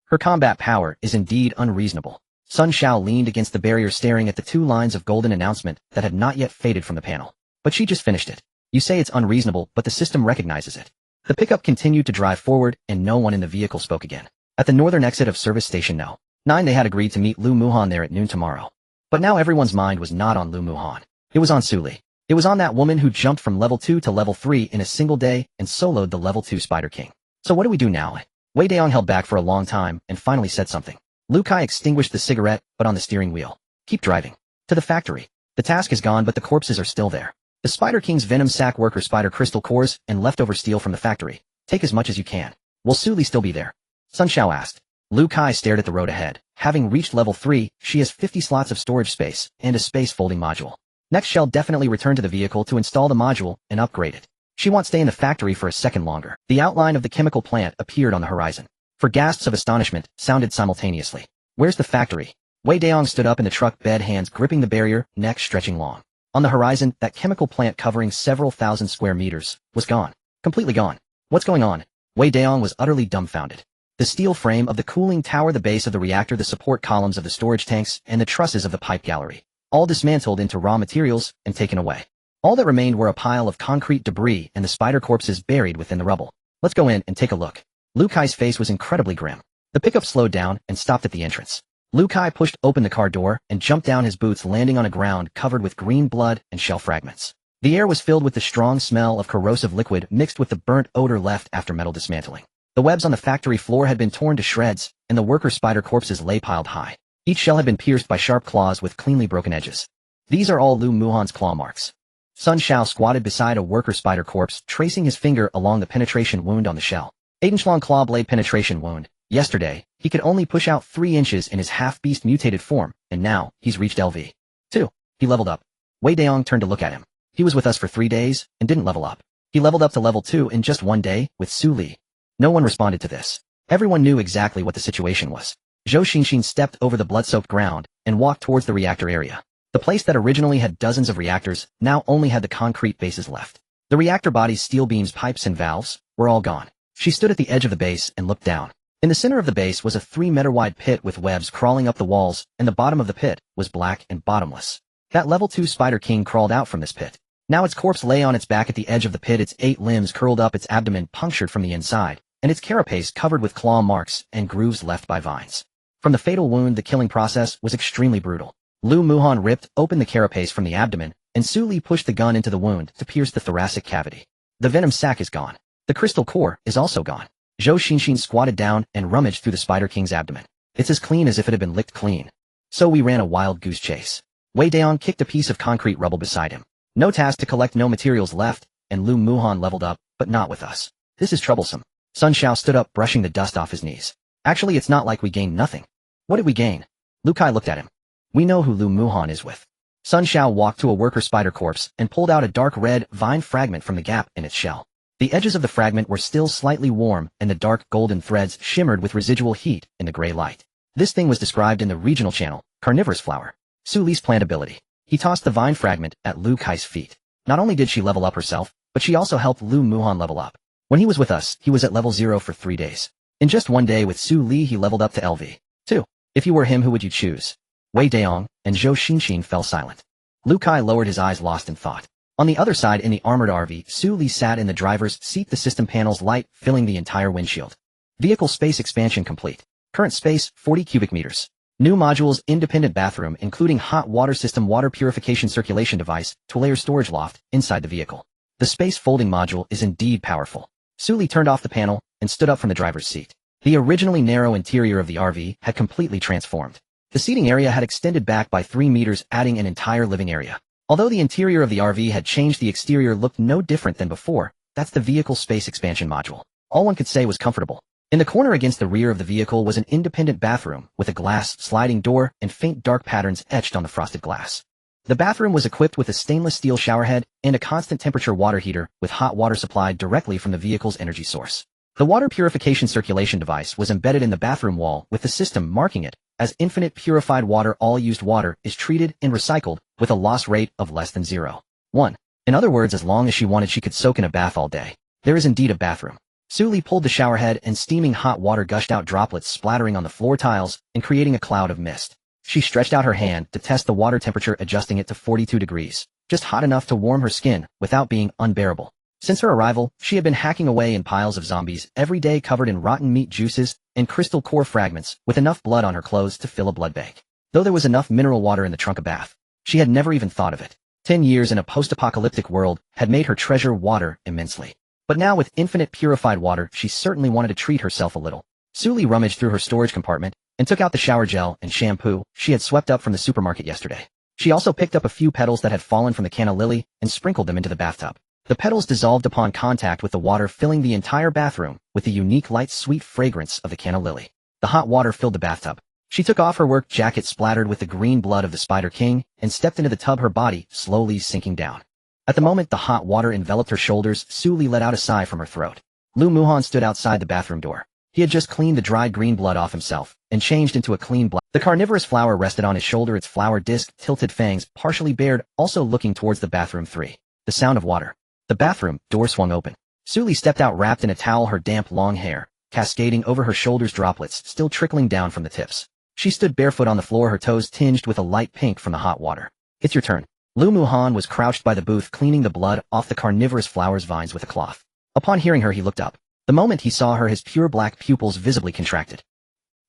Her combat power is indeed unreasonable. Sun Xiao leaned against the barrier staring at the 2 lines of golden announcement that had not yet faded from the panel. But she just finished it. You say it's unreasonable, but the system recognizes it. The pickup continued to drive forward, and no one in the vehicle spoke again. At the northern exit of Service Station No. 9 they had agreed to meet Lu Muhan there at noon tomorrow. But now everyone's mind was not on Lu Muhan. It was on Su Li. It was on that woman who jumped from level 2 to level 3 in a single day and soloed the level 2 Spider King. So what do we do now? Wei Daong held back for a long time and finally said something. Lu Kai extinguished the cigarette, but on the steering wheel. Keep driving. To the factory. The task is gone, but the corpses are still there. The Spider King's Venom Sack worker spider crystal cores and leftover steel from the factory. Take as much as you can. Will Su Li still be there? Sun Xiao asked. Lu Kai stared at the road ahead. Having reached level 3, she has 50 slots of storage space and a space folding module. Next, she'll definitely return to the vehicle to install the module and upgrade it. She won't stay in the factory for a second longer. The outline of the chemical plant appeared on the horizon. For gasps of astonishment sounded simultaneously. Where's the factory? Wei Daong stood up in the truck bed, hands gripping the barrier, neck stretching long. On the horizon, that chemical plant covering several thousand square meters was gone. Completely gone. What's going on? Wei Daong was utterly dumbfounded. The steel frame of the cooling tower, the base of the reactor, the support columns of the storage tanks, and the trusses of the pipe gallery. All dismantled into raw materials and taken away. All that remained were a pile of concrete debris and the spider corpses buried within the rubble. Let's go in and take a look. Lu Kai's face was incredibly grim. The pickup slowed down and stopped at the entrance. Lu Kai pushed open the car door and jumped down, his boots landing on a ground covered with green blood and shell fragments. The air was filled with the strong smell of corrosive liquid mixed with the burnt odor left after metal dismantling. The webs on the factory floor had been torn to shreds, and the worker spider corpses lay piled high. Each shell had been pierced by sharp claws with cleanly broken edges. These are all Lu Muhan's claw marks. Sun Xiao squatted beside a worker spider corpse, tracing his finger along the penetration wound on the shell. 8-inch-long claw blade penetration wound. Yesterday, he could only push out 3 inches in his half-beast mutated form, and now he's reached LV. 2. He leveled up. Wei Daong turned to look at him. He was with us for 3 days and didn't level up. He leveled up to level 2 in just 1 day with Su Li. No one responded to this. Everyone knew exactly what the situation was. Zhou Xinxin stepped over the blood-soaked ground and walked towards the reactor area. The place that originally had dozens of reactors now only had the concrete bases left. The reactor body's steel beams, pipes, and valves were all gone. She stood at the edge of the base and looked down. In the center of the base was a 3-meter-wide pit with webs crawling up the walls, and the bottom of the pit was black and bottomless. That level 2 Spider King crawled out from this pit. Now its corpse lay on its back at the edge of the pit, its 8 limbs curled up, its abdomen punctured from the inside, and its carapace covered with claw marks and grooves left by vines. From the fatal wound, the killing process was extremely brutal. Lu Muhan ripped open the carapace from the abdomen, and Su Li pushed the gun into the wound to pierce the thoracic cavity. The venom sac is gone. The crystal core is also gone. Zhou Xinxin squatted down and rummaged through the Spider King's abdomen. It's as clean as if it had been licked clean. So we ran a wild goose chase. Wei Daong kicked a piece of concrete rubble beside him. No task to collect, no materials left, and Lu Muhan leveled up, but not with us. This is troublesome. Sun Xiao stood up, brushing the dust off his knees. Actually, it's not like we gained nothing. What did we gain? Lu Kai looked at him. We know who Lu Muhan is with. Sun Xiao walked to a worker spider corpse and pulled out a dark red vine fragment from the gap in its shell. The edges of the fragment were still slightly warm, and the dark golden threads shimmered with residual heat in the gray light. This thing was described in the regional channel, carnivorous flower. Su Li's plant ability. He tossed the vine fragment at Lu Kai's feet. Not only did she level up herself, but she also helped Lu Muhan level up. When he was with us, he was at level 0 for 3 days. In just 1 day with Su Li, he leveled up to LV 2. If you were him, who would you choose? Wei Daong and Zhou Xinxin fell silent. Lu Kai lowered his eyes, lost in thought. On the other side in the armored RV, Su Li sat in the driver's seat, the system panels light filling the entire windshield. Vehicle space expansion complete. Current space 40 cubic meters. New modules, independent bathroom including hot water system, water purification circulation device, 2-layer storage loft inside the vehicle. The space folding module is indeed powerful. Su Li turned off the panel and stood up from the driver's seat. The originally narrow interior of the RV had completely transformed. The seating area had extended back by 3 meters, adding an entire living area. Although the interior of the RV had changed, the exterior looked no different than before. That's the vehicle space expansion module. All one could say was comfortable. In the corner against the rear of the vehicle was an independent bathroom with a glass sliding door and faint dark patterns etched on the frosted glass. The bathroom was equipped with a stainless steel showerhead and a constant temperature water heater with hot water supplied directly from the vehicle's energy source. The water purification circulation device was embedded in the bathroom wall with the system marking it as infinite purified water. All used water is treated and recycled with a loss rate of less than 0.1. In other words, as long as she wanted, she could soak in a bath all day. There is indeed a bathroom. Su Li pulled the shower head and steaming hot water gushed out, droplets splattering on the floor tiles and creating a cloud of mist. She stretched out her hand to test the water temperature, adjusting it to 42 degrees, just hot enough to warm her skin without being unbearable. Since her arrival, she had been hacking away in piles of zombies every day, covered in rotten meat juices and crystal core fragments, with enough blood on her clothes to fill a blood bank. Though there was enough mineral water in the trunk of bath, she had never even thought of it. 10 years in a post-apocalyptic world had made her treasure water immensely. But now with infinite purified water, she certainly wanted to treat herself a little. Su Li rummaged through her storage compartment and took out the shower gel and shampoo she had swept up from the supermarket yesterday. She also picked up a few petals that had fallen from the canna lily and sprinkled them into the bathtub. The petals dissolved upon contact with the water, filling the entire bathroom with the unique light sweet fragrance of the canna lily. The hot water filled the bathtub. She took off her work jacket splattered with the green blood of the Spider King and stepped into the tub, her body slowly sinking down. At the moment the hot water enveloped her shoulders, Su Li let out a sigh from her throat. Lu Muhan stood outside the bathroom door. He had just cleaned the dried green blood off himself and changed into a clean black. The carnivorous flower rested on his shoulder, its flower disc, tilted fangs, partially bared, also looking towards the bathroom. 3. The sound of water. The bathroom door swung open. Su Li stepped out wrapped in a towel, her damp long hair cascading over her shoulders, droplets still trickling down from the tips. She stood barefoot on the floor, her toes tinged with a light pink from the hot water. It's your turn. Lu Muhan was crouched by the booth, cleaning the blood off the carnivorous flower's vines with a cloth. Upon hearing her, he looked up. The moment he saw her, his pure black pupils visibly contracted.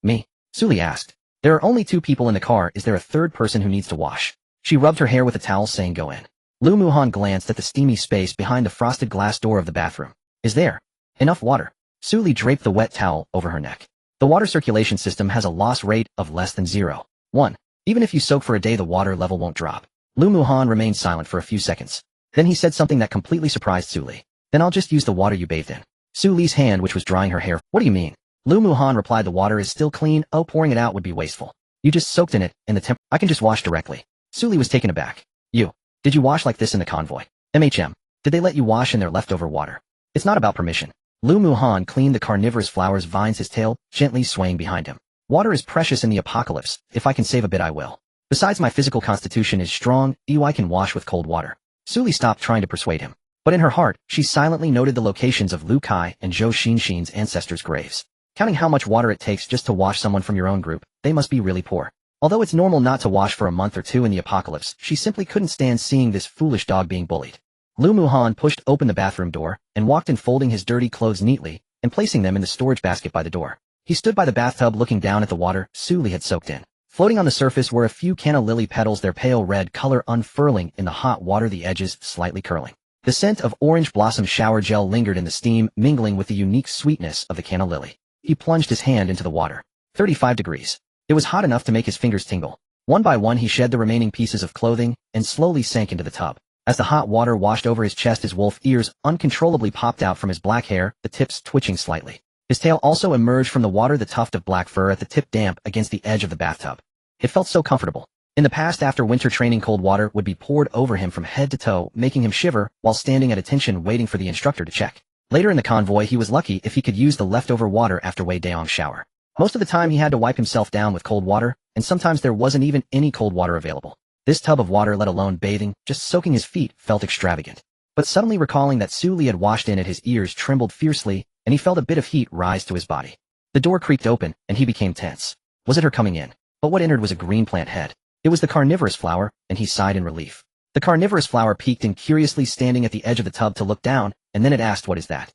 Me? Su Li asked. There are only 2 people in the car. Is there a third person who needs to wash? She rubbed her hair with a towel, saying, go in. Lu Muhan glanced at the steamy space behind the frosted glass door of the bathroom. Is there enough water? Su Li draped the wet towel over her neck. The water circulation system has a loss rate of less than 0.1. Even if you soak for a day, the water level won't drop. Lu Muhan remained silent for a few seconds. Then he said something that completely surprised Su Li. Then I'll just use the water you bathed in. Su Li's hand, which was drying her hair. What do you mean? Lu Muhan replied, the water is still clean. Oh, pouring it out would be wasteful. You just soaked in it, and I can just wash directly. Su Li was taken aback. Did you wash like this in the convoy? MHM. Did they let you wash in their leftover water? It's not about permission. Lu Muhan cleaned the carnivorous flower's vines, his tail gently swaying behind him. Water is precious in the apocalypse. If I can save a bit, I will. Besides, my physical constitution is strong. I can wash with cold water. Suli stopped trying to persuade him. But in her heart, she silently noted the locations of Lu Kai and Zhou Xinxin's ancestors' graves. Counting how much water it takes just to wash someone from your own group, they must be really poor. Although it's normal not to wash for a month or two in the apocalypse, she simply couldn't stand seeing this foolish dog being bullied. Lu Muhan pushed open the bathroom door and walked in, folding his dirty clothes neatly and placing them in the storage basket by the door. He stood by the bathtub looking down at the water Suli had soaked in. Floating on the surface were a few canna lily petals, their pale red color unfurling in the hot water, the edges slightly curling. The scent of orange blossom shower gel lingered in the steam, mingling with the unique sweetness of the canna lily. He plunged his hand into the water. 35 degrees. It was hot enough to make his fingers tingle. One by one he shed the remaining pieces of clothing and slowly sank into the tub. As the hot water washed over his chest, his wolf ears uncontrollably popped out from his black hair, the tips twitching slightly. His tail also emerged from the water, the tuft of black fur at the tip damp against the edge of the bathtub. It felt so comfortable. In the past, after winter training, cold water would be poured over him from head to toe, making him shiver while standing at attention waiting for the instructor to check. Later in the convoy, he was lucky if he could use the leftover water after Wei Daong's shower. Most of the time he had to wipe himself down with cold water, and sometimes there wasn't even any cold water available. This tub of water, let alone bathing, just soaking his feet, felt extravagant. But suddenly recalling that Suli had washed in it, his ears trembled fiercely, and he felt a bit of heat rise to his body. The door creaked open, and he became tense. Was it her coming in? But what entered was a green plant head. It was the carnivorous flower, and he sighed in relief. The carnivorous flower peeked in curiously, standing at the edge of the tub to look down, and then it asked, "What is that?"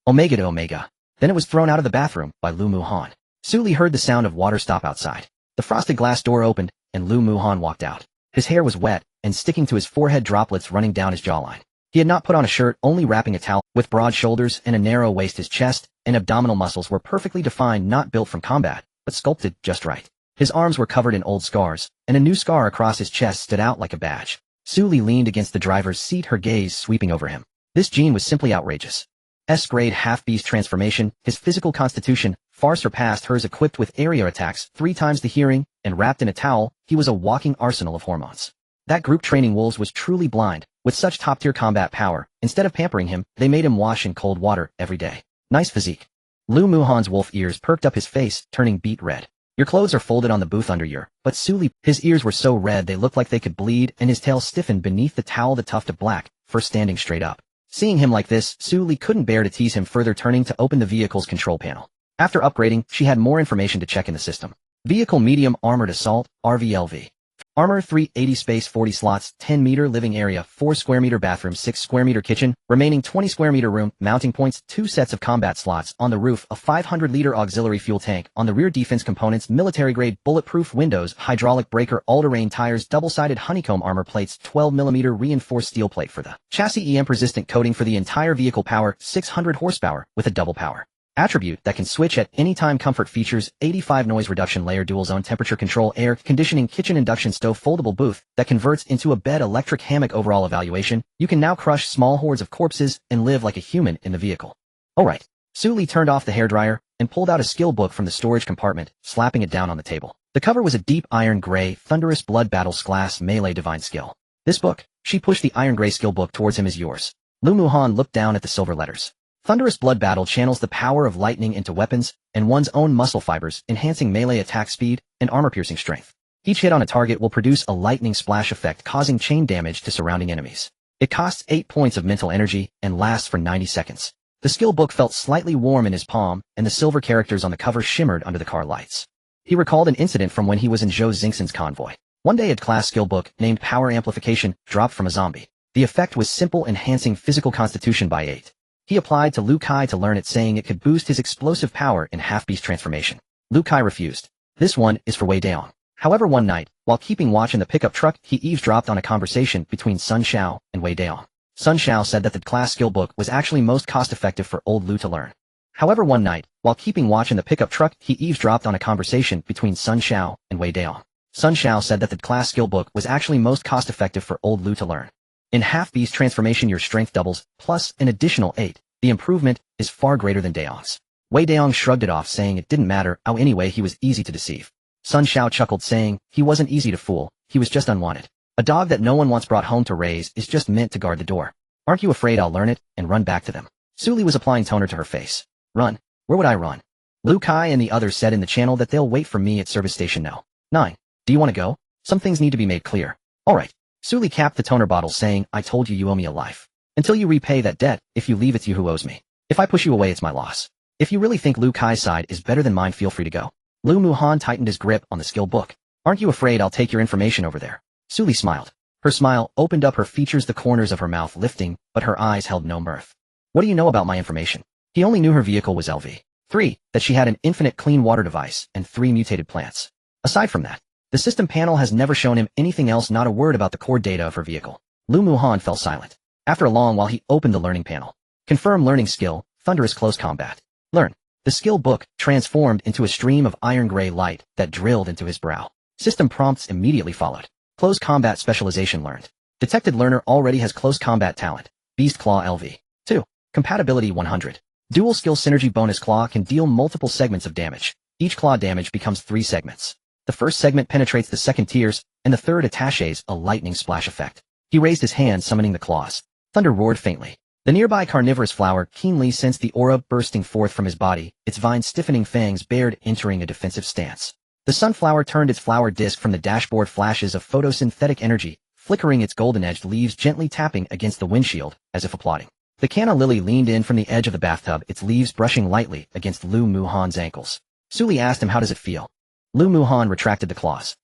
"Omega to Omega." Then it was thrown out of the bathroom by Lu Muhan. Suli heard the sound of water stop outside. The frosted glass door opened, and Lu Muhan walked out. His hair was wet and sticking to his forehead, droplets running down his jawline. He had not put on a shirt, only wrapping a towel. With broad shoulders and a narrow waist, his chest and abdominal muscles were perfectly defined, not built from combat, but sculpted just right. His arms were covered in old scars, and a new scar across his chest stood out like a badge. Suli leaned against the driver's seat, her gaze sweeping over him. This gene was simply outrageous. S-grade half-beast transformation, his physical constitution far surpassed hers, equipped with area attacks 3 times the hearing, and wrapped in a towel, he was a walking arsenal of hormones. That group training wolves was truly blind. With such top-tier combat power, instead of pampering him, they made him wash in cold water every day. Nice physique. Lu Muhan's wolf ears perked up, his face turning beet red. "Your clothes are folded on the booth under your..." But Suli, his ears were so red they looked like they could bleed, and his tail stiffened beneath the towel, the tuft of black fur standing straight up. Seeing him like this, Suli couldn't bear to tease him further, turning to open the vehicle's control panel. After upgrading, she had more information to check in the system. Vehicle medium armored assault, RVLV. Armor 380, space 40 slots, 10 meter living area, 4 square meter bathroom, 6 square meter kitchen, remaining 20 square meter room, mounting points, 2 sets of combat slots, on the roof, a 500-liter auxiliary fuel tank, on the rear defense components, military-grade bulletproof windows, hydraulic breaker, all-terrain tires, double-sided honeycomb armor plates, 12mm reinforced steel plate for the chassis, EM-resistant coating for the entire vehicle, power, 600 horsepower, with a double power attribute that can switch at any time, comfort features, 85 noise reduction layer, dual zone temperature control, air conditioning, kitchen induction stove, foldable booth that converts into a bed, electric hammock. Overall evaluation, you can now crush small hordes of corpses and live like a human in the vehicle. Alright. Suli turned off the hairdryer and pulled out a skill book from the storage compartment, slapping it down on the table. The cover was a deep iron gray, thunderous blood battles class melee divine skill. This book, she pushed the iron gray skill book towards him, is yours. Lu Muhan looked down at the silver letters. Thunderous Blood Battle channels the power of lightning into weapons and one's own muscle fibers, enhancing melee attack speed and armor-piercing strength. Each hit on a target will produce a lightning splash effect, causing chain damage to surrounding enemies. It costs 8 points of mental energy and lasts for 90 seconds. The skill book felt slightly warm in his palm, and the silver characters on the cover shimmered under the car lights. He recalled an incident from when he was in Zhou Xingxin's convoy. One day a class skill book named Power Amplification dropped from a zombie. The effect was simple, enhancing physical constitution by 8. He applied to Lu Kai to learn it, saying it could boost his explosive power in half-beast transformation. Lu Kai refused. This one is for Wei Daong. However, one night, while keeping watch in the pickup truck, he eavesdropped on a conversation between Sun Xiao and Wei Daong. Sun Xiao said that the class skill book was actually most cost-effective for old Lu to learn. However, one night, while keeping watch in the pickup truck, he eavesdropped on a conversation between Sun Xiao and Wei Daong. Sun Xiao said that the class skill book was actually most cost-effective for old Lu to learn. In half-beast transformation, your strength doubles, plus an additional 8. The improvement is far greater than Daong's. Wei Daong shrugged it off, saying it didn't matter, how anyway he was easy to deceive. Sun Xiao chuckled, saying he wasn't easy to fool, he was just unwanted. A dog that no one wants brought home to raise is just meant to guard the door. Aren't you afraid I'll learn it and run back to them? Suli was applying toner to her face. Run. Where would I run? Liu Kai and the others said in the channel that they'll wait for me at service station no. 9. Do you want to go? Some things need to be made clear. Alright. Suli capped the toner bottle saying, I told you owe me a life. Until you repay that debt, if you leave it's you who owes me. If I push you away it's my loss. If you really think Liu Kai's side is better than mine feel free to go. Lu Muhan tightened his grip on the skill book. Aren't you afraid I'll take your information over there? Suli smiled. Her smile opened up her features, the corners of her mouth lifting, but her eyes held no mirth. What do you know about my information? He only knew her vehicle was LV. 3. That she had an infinite clean water device, and 3 mutated plants. Aside from that, the system panel has never shown him anything else, not a word about the core data of her vehicle. Lu Muhan fell silent. After a long while he opened the learning panel. Confirm learning skill, thunderous close combat. Learn. The skill book transformed into a stream of iron-gray light that drilled into his brow. System prompts immediately followed. Close combat specialization learned. Detected learner already has close combat talent. Beast Claw LV. 2. Compatibility 100. Dual skill synergy bonus claw can deal multiple segments of damage. Each claw damage becomes 3 segments. The first segment penetrates the second tiers, and the third attaches a lightning splash effect. He raised his hand summoning the claws. Thunder roared faintly. The nearby carnivorous flower keenly sensed the aura bursting forth from his body, its vine-stiffening fangs bared, entering a defensive stance. The sunflower turned its flower disc from the dashboard, flashes of photosynthetic energy, flickering its golden-edged leaves, gently tapping against the windshield, as if applauding. The canna lily leaned in from the edge of the bathtub, its leaves brushing lightly against Lu Muhan's ankles. Suli asked him, how does it feel? Lu Muhan retracted the claws.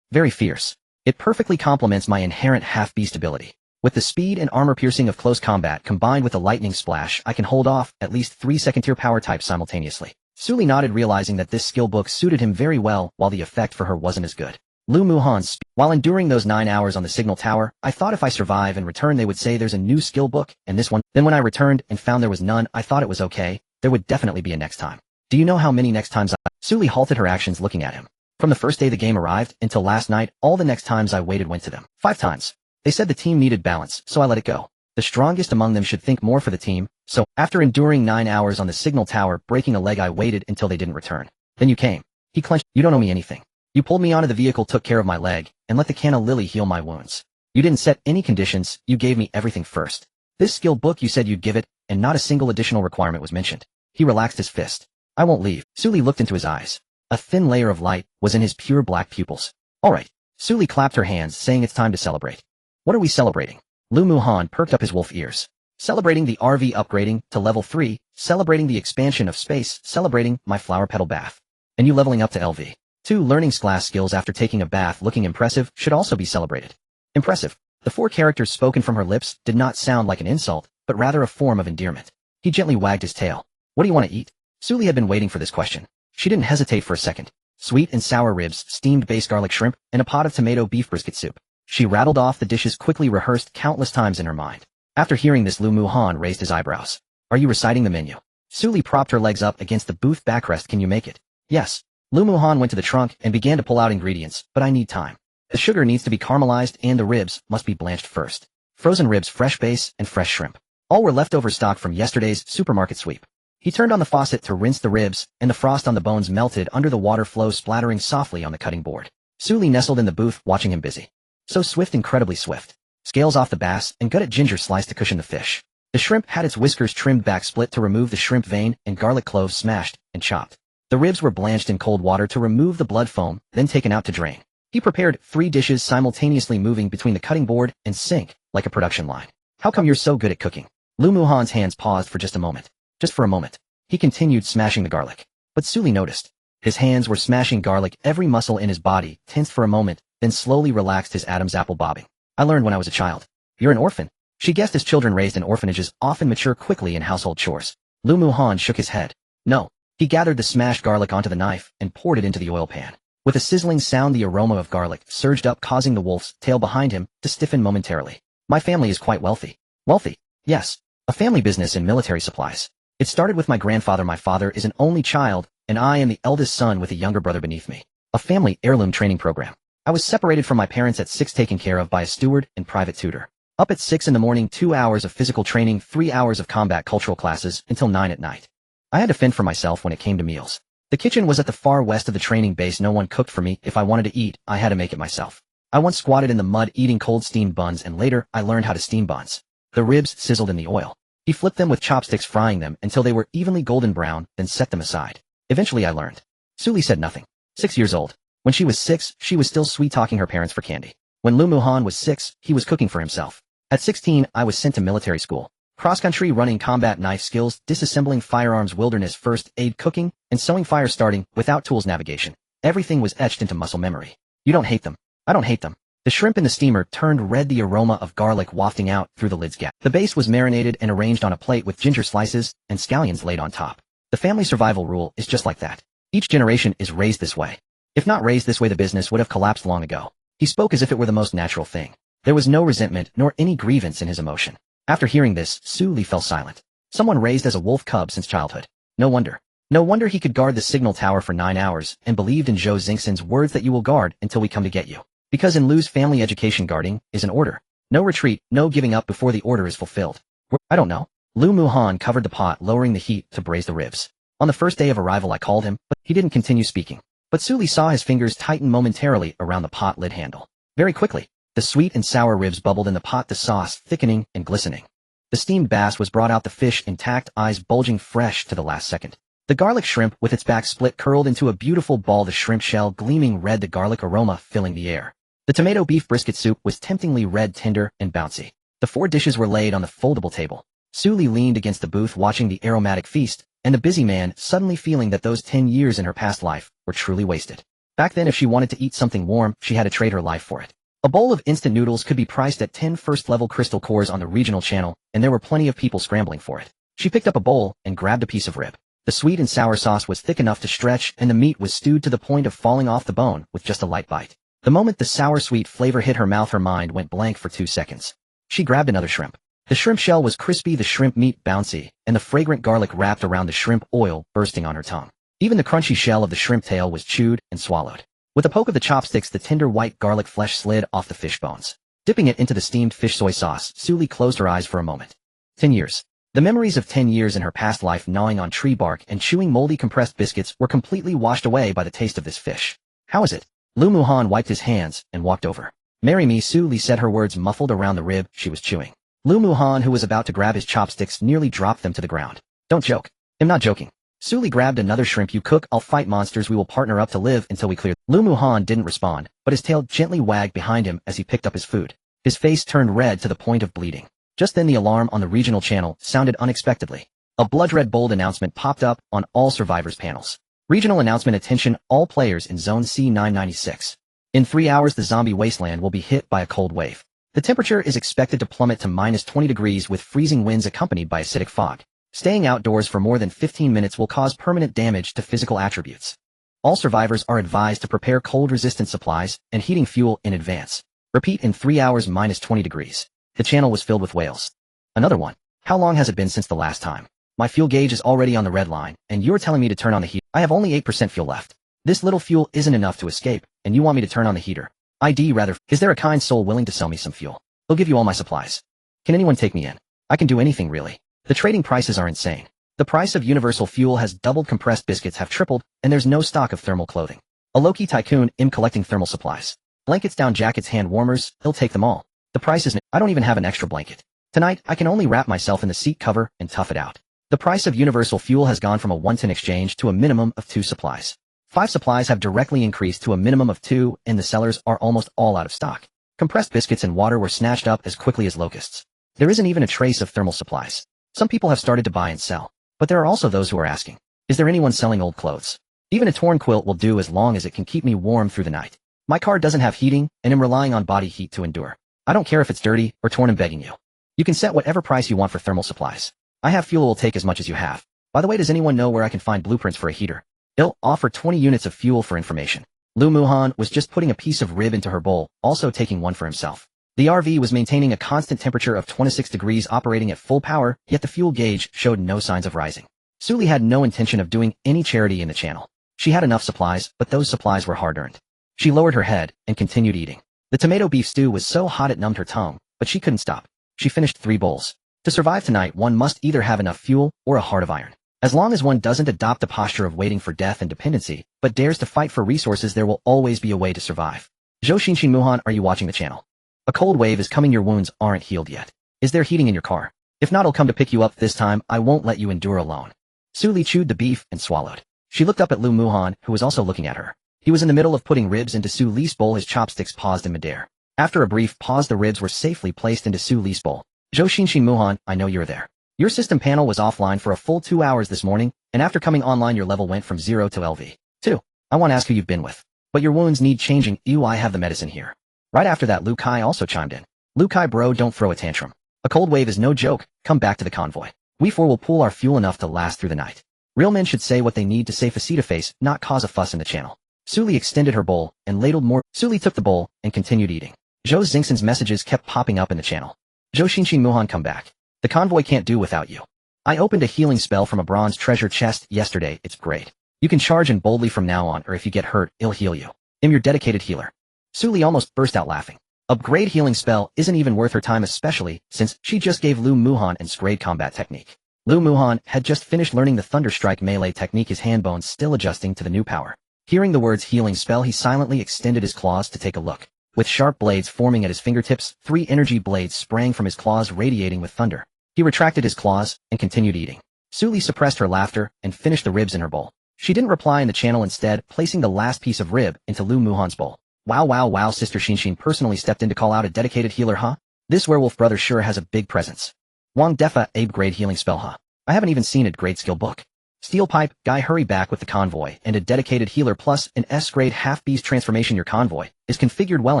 Very fierce. It perfectly complements my inherent half-beast ability. With the speed and armor piercing of close combat combined with a lightning splash, I can hold off at least 3 second-tier power types simultaneously. Suli nodded, realizing that this skill book suited him very well, while the effect for her wasn't as good. Lu Muhan while enduring those 9 hours on the signal tower, I thought if I survive and return they would say there's a new skill book, and this one. Then when I returned and found there was none, I thought it was okay. There would definitely be a next time. Do you know how many next times Suli halted her actions, looking at him. From the first day the game arrived, until last night, all the next times I waited went to them. 5 times. They said the team needed balance, so I let it go. The strongest among them should think more for the team, so, after enduring 9 hours on the signal tower, breaking a leg, I waited until they didn't return. Then you came. He clenched. You don't owe me anything. You pulled me onto the vehicle, took care of my leg, and let the canna lily heal my wounds. You didn't set any conditions, you gave me everything first. This skill book you said you'd give it, and not a single additional requirement was mentioned. He relaxed his fist. I won't leave. Suli looked into his eyes. A thin layer of light was in his pure black pupils. Alright. Suli clapped her hands, saying it's time to celebrate. What are we celebrating? Lu Muhan perked up his wolf ears. Celebrating the RV upgrading to level 3, celebrating the expansion of space, celebrating my flower petal bath. And you leveling up to LV. 2. Learning class skills after taking a bath looking impressive should also be celebrated. Impressive. The 4 characters spoken from her lips did not sound like an insult, but rather a form of endearment. He gently wagged his tail. What do you want to eat? Suli had been waiting for this question. She didn't hesitate for a second. Sweet and sour ribs, steamed base garlic shrimp, and a pot of tomato beef brisket soup. She rattled off the dishes, quickly rehearsed countless times in her mind. After hearing this, Lu Muhan raised his eyebrows. Are you reciting the menu? Suli propped her legs up against the booth backrest. Can you make it? Yes. Lu Muhan went to the trunk and began to pull out ingredients, but I need time. The sugar needs to be caramelized and the ribs must be blanched first. Frozen ribs, fresh base, and fresh shrimp. All were leftover stock from yesterday's supermarket sweep. He turned on the faucet to rinse the ribs, and the frost on the bones melted under the water flow, splattering softly on the cutting board. Suli nestled in the booth, watching him busy. So swift, incredibly swift. Scales off the bass, and gutted ginger sliced to cushion the fish. The shrimp had its whiskers trimmed back, split to remove the shrimp vein, and garlic cloves smashed and chopped. The ribs were blanched in cold water to remove the blood foam, then taken out to drain. He prepared 3 dishes, simultaneously moving between the cutting board and sink, like a production line. How come you're so good at cooking? Lu Muhan's hands paused for just a moment. Just for a moment. He continued smashing the garlic. But Suli noticed. His hands were smashing garlic, every muscle in his body tensed for a moment, then slowly relaxed, his Adam's apple bobbing. I learned when I was a child. You're an orphan. She guessed as children raised in orphanages often mature quickly in household chores. Lu Muhan shook his head. No. He gathered the smashed garlic onto the knife and poured it into the oil pan. With a sizzling sound, the aroma of garlic surged up, causing the wolf's tail behind him to stiffen momentarily. My family is quite wealthy. Wealthy? Yes. A family business in military supplies. It started with my grandfather. My father is an only child, and I am the eldest son with a younger brother beneath me. A family heirloom training program. I was separated from my parents at 6, taken care of by a steward and private tutor. Up at 6 in the morning, 2 hours of physical training, 3 hours of combat cultural classes, until 9 at night. I had to fend for myself when it came to meals. The kitchen was at the far west of the training base. No one cooked for me. If I wanted to eat, I had to make it myself. I once squatted in the mud eating cold steamed buns, and later I learned how to steam buns. The ribs sizzled in the oil. He flipped them with chopsticks, frying them until they were evenly golden brown, then set them aside. Eventually I learned. Suli said nothing. 6 years old. When she was 6, she was still sweet-talking her parents for candy. When Lu Muhan was 6, he was cooking for himself. At 16, I was sent to military school. Cross-country running, combat knife skills, disassembling firearms, wilderness first aid, cooking, and sewing, fire starting, without tools, navigation. Everything was etched into muscle memory. You don't hate them. I don't hate them. The shrimp in the steamer turned red, the aroma of garlic wafting out through the lid's gap. The base was marinated and arranged on a plate with ginger slices and scallions laid on top. The family survival rule is just like that. Each generation is raised this way. If not raised this way, the business would have collapsed long ago. He spoke as if it were the most natural thing. There was no resentment nor any grievance in his emotion. After hearing this, Su Li fell silent. Someone raised as a wolf cub since childhood. No wonder. No wonder he could guard the signal tower for 9 hours and believed in Zhou Xingxin's words that you will guard until we come to get you. Because in Lu's family, education, guarding is an order. No retreat, no giving up before the order is fulfilled. I don't know. Lu Muhan covered the pot, lowering the heat to braise the ribs. On the first day of arrival I called him, but he didn't continue speaking. But Su Li saw his fingers tighten momentarily around the pot lid handle. Very quickly, the sweet and sour ribs bubbled in the pot, the sauce thickening and glistening. The steamed bass was brought out, the fish intact, eyes bulging fresh to the last second. The garlic shrimp with its back split curled into a beautiful ball, the shrimp shell gleaming red, the garlic aroma filling the air. The tomato beef brisket soup was temptingly red, tender, and bouncy. The 4 dishes were laid on the foldable table. Su Li leaned against the booth watching the aromatic feast, and the busy man suddenly feeling that those 10 years in her past life were truly wasted. Back then, if she wanted to eat something warm, she had to trade her life for it. A bowl of instant noodles could be priced at 10 first-level crystal cores on the regional channel, and there were plenty of people scrambling for it. She picked up a bowl and grabbed a piece of rib. The sweet and sour sauce was thick enough to stretch, and the meat was stewed to the point of falling off the bone with just a light bite. The moment the sour-sweet flavor hit her mouth, her mind went blank for 2 seconds. She grabbed another shrimp. The shrimp shell was crispy, the shrimp meat bouncy, and the fragrant garlic wrapped around the shrimp oil bursting on her tongue. Even the crunchy shell of the shrimp tail was chewed and swallowed. With a poke of the chopsticks, the tender white garlic flesh slid off the fish bones. Dipping it into the steamed fish soy sauce, Su Li closed her eyes for a moment. 10 years. The memories of 10 years in her past life, gnawing on tree bark and chewing moldy compressed biscuits, were completely washed away by the taste of this fish. How is it? Lu Muhan wiped his hands and walked over. Marry me, Su Li said, her words muffled around the rib she was chewing. Lu Muhan, who was about to grab his chopsticks, nearly dropped them to the ground. Don't joke. I'm not joking. Su Li grabbed another shrimp. You cook, I'll fight monsters, we will partner up to live until we clear. Lu Muhan didn't respond, but his tail gently wagged behind him as he picked up his food. His face turned red to the point of bleeding. Just then the alarm on the regional channel sounded unexpectedly. A blood-red bold announcement popped up on all survivors' panels. Regional announcement: attention, all players in Zone C996. In 3 hours the zombie wasteland will be hit by a cold wave. The temperature is expected to plummet to -20 degrees with freezing winds accompanied by acidic fog. Staying outdoors for more than 15 minutes will cause permanent damage to physical attributes. All survivors are advised to prepare cold-resistant supplies and heating fuel in advance. Repeat, in 3 hours -20 degrees. The channel was filled with wails. Another one. How long has it been since the last time? My fuel gauge is already on the red line, and you're telling me to turn on the heat. I have only 8% fuel left. This little fuel isn't enough to escape, and you want me to turn on the heater. Rather, is there a kind soul willing to sell me some fuel? He'll give you all my supplies. Can anyone take me in? I can do anything, really. The trading prices are insane. The price of universal fuel has doubled, compressed biscuits have tripled, and there's no stock of thermal clothing. A low-key tycoon, collecting thermal supplies. Blankets, down jackets, hand warmers, he'll take them all. The price is I don't even have an extra blanket. Tonight, I can only wrap myself in the seat cover and tough it out. The price of universal fuel has gone from a 1-10 exchange to a minimum of 2 supplies. 5 supplies have directly increased to a minimum of 2, and the sellers are almost all out of stock. Compressed biscuits and water were snatched up as quickly as locusts. There isn't even a trace of thermal supplies. Some people have started to buy and sell, but there are also those who are asking, is there anyone selling old clothes? Even a torn quilt will do as long as it can keep me warm through the night. My car doesn't have heating, and I'm relying on body heat to endure. I don't care if it's dirty or torn, I'm begging you. You can set whatever price you want for thermal supplies. I have fuel, will take as much as you have. By the way, does anyone know where I can find blueprints for a heater? I'll offer 20 units of fuel for information. Lu Muhan was just putting a piece of rib into her bowl, also taking one for himself. The RV was maintaining a constant temperature of 26 degrees, operating at full power, yet the fuel gauge showed no signs of rising. Su Li had no intention of doing any charity in the channel. She had enough supplies, but those supplies were hard-earned. She lowered her head and continued eating. The tomato beef stew was so hot it numbed her tongue, but she couldn't stop. She finished 3 bowls. To survive tonight, one must either have enough fuel or a heart of iron. As long as one doesn't adopt the posture of waiting for death and dependency, but dares to fight for resources, there will always be a way to survive. Zhou Xinxin Muhan, are you watching the channel? A cold wave is coming, your wounds aren't healed yet. Is there heating in your car? If not, I'll come to pick you up this time. I won't let you endure alone. Su Li chewed the beef and swallowed. She looked up at Lu Muhan, who was also looking at her. He was in the middle of putting ribs into Su Li's bowl. His chopsticks paused in midair. After a brief pause, the ribs were safely placed into Su Li's bowl. Zhou Xinxin Muhan, I know you're there. Your system panel was offline for a full 2 hours this morning, and after coming online your level went from 0 to LV2. I want to ask who you've been with. But your wounds need changing. I have the medicine here. Right after that, Lu Kai also chimed in. Lu Kai bro, don't throw a tantrum. A cold wave is no joke. Come back to the convoy. We four will pool our fuel enough to last through the night. Real men should say what they need to say faceta face, not cause a fuss in the channel. Su Li extended her bowl and ladled more. Su Li took the bowl and continued eating. Zhou Xingxin's messages kept popping up in the channel. Zhou Xinxin Muhan, come back. The convoy can't do without you. I opened a healing spell from a bronze treasure chest yesterday. It's great. You can charge in boldly from now on, or if you get hurt, it'll heal you. I'm your dedicated healer. Su Li almost burst out laughing. Upgrade healing spell isn't even worth her time, especially since she just gave Lu Muhan an grade combat technique. Lu Muhan had just finished learning the Thunder Strike melee technique, his hand bones still adjusting to the new power. Hearing the words healing spell, he silently extended his claws to take a look. With sharp blades forming at his fingertips, 3 energy blades sprang from his claws, radiating with thunder. He retracted his claws and continued eating. Su Li suppressed her laughter and finished the ribs in her bowl. She didn't reply in the channel, instead placing the last piece of rib into Lu Muhan's bowl. Wow, Sister Xinxin personally stepped in to call out a dedicated healer, huh? This werewolf brother sure has a big presence. Wang Defa, Abe grade healing spell, huh? I haven't even seen a grade skill book. Steel pipe, guy, hurry back with the convoy and a dedicated healer plus an S-grade half-beast transformation. Your convoy is configured well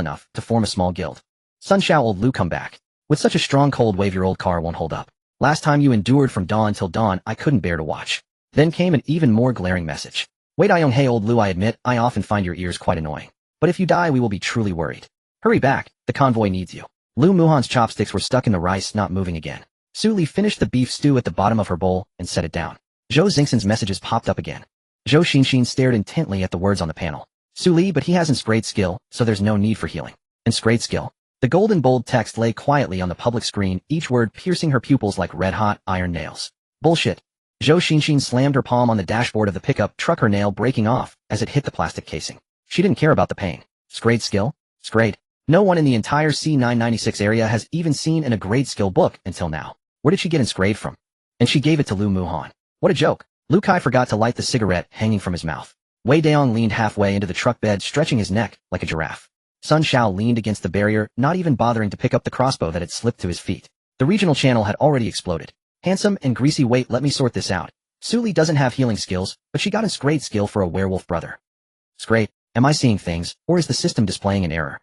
enough to form a small guild. Sun Shao, old Lu, come back. With such a strong cold wave, your old car won't hold up. Last time you endured from dawn till dawn, I couldn't bear to watch. Then came an even more glaring message. Wait, Ayong, hey old Lu, I admit, I often find your ears quite annoying. But if you die, we will be truly worried. Hurry back, the convoy needs you. Lu Muhan's chopsticks were stuck in the rice, not moving again. Su Li finished the beef stew at the bottom of her bowl and set it down. Zhou Xingxin's messages popped up again. Zhou Xinxin stared intently at the words on the panel. Su Li, but he has Insgrade skill, so there's no need for healing. Insgrade skill. The golden bold text lay quietly on the public screen, each word piercing her pupils like red-hot iron nails. Bullshit. Zhou Xinxin slammed her palm on the dashboard of the pickup truck, her nail breaking off as it hit the plastic casing. She didn't care about the pain. Scrade skill? Scrade. No one in the entire C996 area has even seen an Insgrade skill book until now. Where did she get Insgrade from? And she gave it to Lu Muhan. What a joke. Lu Kai forgot to light the cigarette hanging from his mouth. Wei Daong leaned halfway into the truck bed, stretching his neck like a giraffe. Sun Shao leaned against the barrier, not even bothering to pick up the crossbow that had slipped to his feet. The regional channel had already exploded. Handsome and greasy, wait, let me sort this out. Su Li doesn't have healing skills, but she got Insgrade skill for a werewolf brother. Scrade. Am I seeing things, or is the system displaying an error?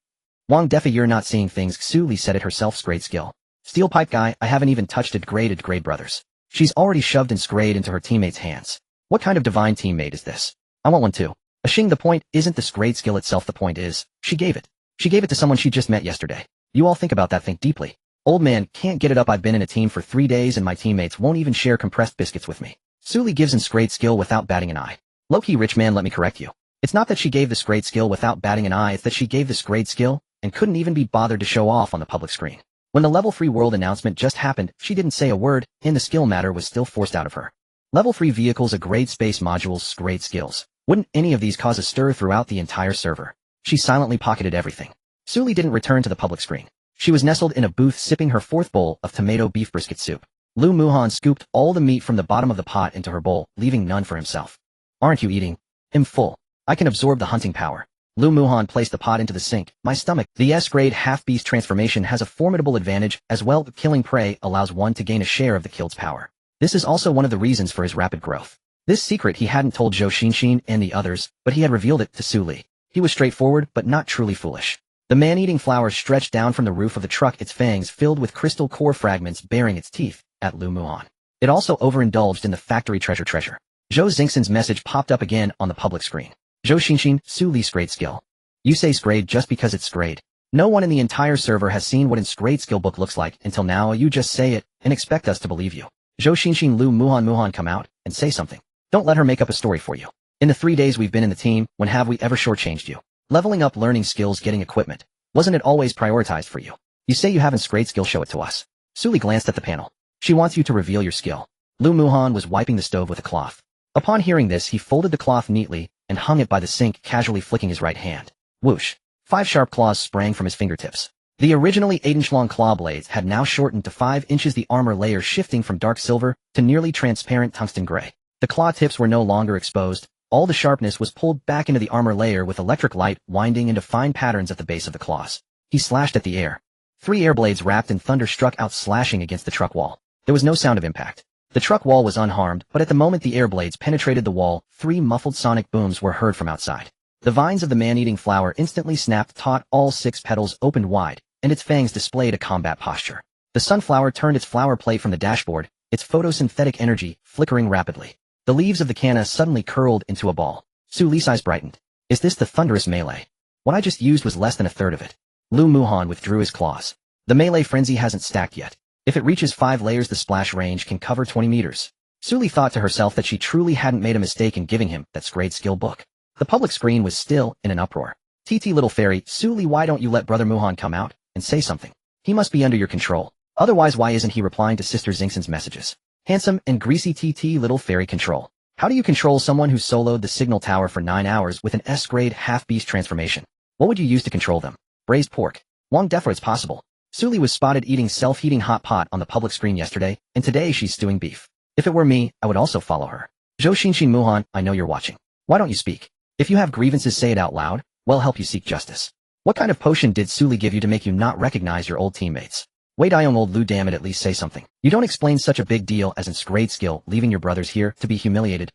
Wang Defa, you're not seeing things, Su Li said it herself. Scrade skill. Steel pipe guy, I haven't even touched it. Grade brothers. She's already shoved Insgrade into her teammate's hands. What kind of divine teammate is this? I want one too. Ashing, the point isn't the Scrade skill itself, the point is, she gave it. She gave it to someone she just met yesterday. You all think about that, think deeply. Old man, can't get it up. I've been in a team for 3 days and my teammates won't even share compressed biscuits with me. Su Li gives Insgrade skill without batting an eye. Low-key rich man, let me correct you. It's not that she gave the Scrade skill without batting an eye, it's that she gave the Scrade skill and couldn't even be bothered to show off on the public screen. When the Level 3 world announcement just happened, she didn't say a word, and the skill matter was still forced out of her. Level 3 vehicles, a grade space modules, grade skills. Wouldn't any of these cause a stir throughout the entire server? She silently pocketed everything. Su Li didn't return to the public screen. She was nestled in a booth sipping her 4th bowl of tomato beef brisket soup. Lu Muhan scooped all the meat from the bottom of the pot into her bowl, leaving none for himself. Aren't you eating? I'm full. I can absorb the hunting power. Lu Muhan placed the pot into the sink. My stomach. The S-grade half-beast transformation has a formidable advantage as well. Killing prey allows one to gain a share of the killed's power. This is also one of the reasons for his rapid growth. This secret he hadn't told Zhou Xinxin and the others, but he had revealed it to Su Li. He was straightforward, but not truly foolish. The man-eating flower stretched down from the roof of the truck, its fangs filled with crystal core fragments baring its teeth at Lu Muhan. It also overindulged in the factory treasure. Zhou Xingxin's message popped up again on the public screen. Zhou Xinxin, Su Li Scrade skill. You say Scrade just because it's Scrade. No one in the entire server has seen what an Scrade skill book looks like until now. You just say it and expect us to believe you. Zhou Xinxin, Lu Muhan, come out and say something. Don't let her make up a story for you. In the 3 days we've been in the team, when have we ever shortchanged you? Leveling up, learning skills, getting equipment. Wasn't it always prioritized for you? You say you haven't Scrade skill, show it to us. Su Li glanced at the panel. She wants you to reveal your skill. Lu Muhan was wiping the stove with a cloth. Upon hearing this, he folded the cloth neatly and hung it by the sink, casually flicking his right hand. Whoosh. 5 sharp claws sprang from his fingertips. The originally 8-inch-long claw blades had now shortened to 5 inches, the armor layer shifting from dark silver to nearly transparent tungsten gray. The claw tips were no longer exposed. All the sharpness was pulled back into the armor layer with electric light winding into fine patterns at the base of the claws. He slashed at the air. 3 air blades wrapped in thunder struck out, slashing against the truck wall. There was no sound of impact. The truck wall was unharmed, but at the moment the air blades penetrated the wall, 3 muffled sonic booms were heard from outside. The vines of the man-eating flower instantly snapped taut, all 6 petals opened wide, and its fangs displayed a combat posture. The sunflower turned its flower plate from the dashboard, its photosynthetic energy flickering rapidly. The leaves of the canna suddenly curled into a ball. Su Li's eyes brightened. Is this the thunderous melee? What I just used was less than a third of it. Lu Muhan withdrew his claws. The melee frenzy hasn't stacked yet. If it reaches 5 layers, the splash range can cover 20 meters. Su Li thought to herself that she truly hadn't made a mistake in giving him that grade skill book. The public screen was still in an uproar. TT little fairy, Su Li, why don't you let brother Muhan come out and say something? He must be under your control. Otherwise, why isn't he replying to Sister Xingxin's messages? Handsome and greasy TT little fairy control. How do you control someone who soloed the signal tower for 9 hours with an S-grade half-beast transformation? What would you use to control them? Braised pork. Wong Defra, it's possible. Su Li was spotted eating self-heating hot pot on the public screen yesterday, and today she's stewing beef. If it were me, I would also follow her. Zhou Xinxin Muhan, I know you're watching. Why don't you speak? If you have grievances, say it out loud. We'll help you seek justice. What kind of potion did Su Li give you to make you not recognize your old teammates? Wait, Iong old Lu, damn it, at least say something. You don't explain such a big deal as in grade skill, leaving your brothers here to be humiliated.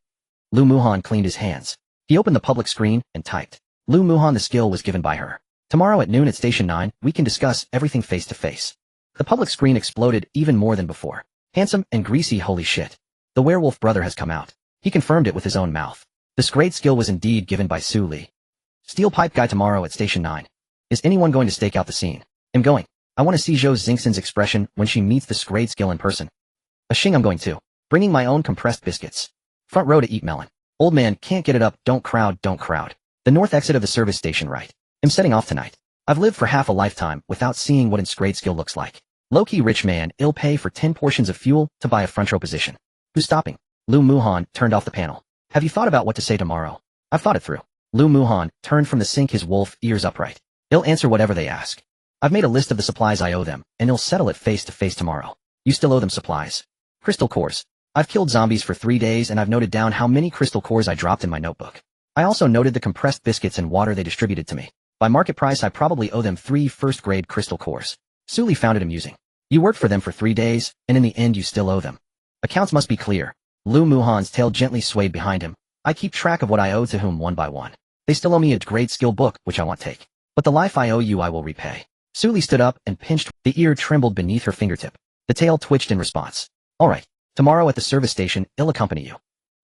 Lu Muhan cleaned his hands. He opened the public screen and typed. Lu Muhan, the skill was given by her. Tomorrow at noon at Station 9, we can discuss everything face to face. The public screen exploded even more than before. Handsome and greasy, holy shit. The werewolf brother has come out. He confirmed it with his own mouth. This great skill was indeed given by Su Li. Steel pipe guy tomorrow at Station 9. Is anyone going to stake out the scene? I'm going. I want to see Zhou Xingxin's expression when she meets this grade skill in person. Ashing, I'm going too. Bringing my own compressed biscuits. Front row to eat melon. Old man, can't get it up, don't crowd, don't crowd. The north exit of the service station, right. I'm setting off tonight. I've lived for half a lifetime without seeing what its grade skill looks like. Low-key rich man, ill pay for 10 portions of fuel to buy a front row position. Who's stopping? Lu Muhan turned off the panel. Have you thought about what to say tomorrow? I've thought it through. Lu Muhan turned from the sink, his wolf ears upright. He'll answer whatever they ask. I've made a list of the supplies I owe them, and he'll settle it face to face tomorrow. You still owe them supplies. Crystal cores. I've killed zombies for 3 days and I've noted down how many crystal cores I dropped in my notebook. I also noted the compressed biscuits and water they distributed to me. By market price, I probably owe them 3 first-grade crystal cores. Su Li found it amusing. You worked for them for 3 days, and in the end you still owe them. Accounts must be clear. Lu Muhan's tail gently swayed behind him. I keep track of what I owe to whom one by one. They still owe me a grade skill book, which I won't take. But the life I owe you I will repay. Su Li stood up and pinched. The ear trembled beneath her fingertip. The tail twitched in response. All right. Tomorrow at the service station, I'll accompany you.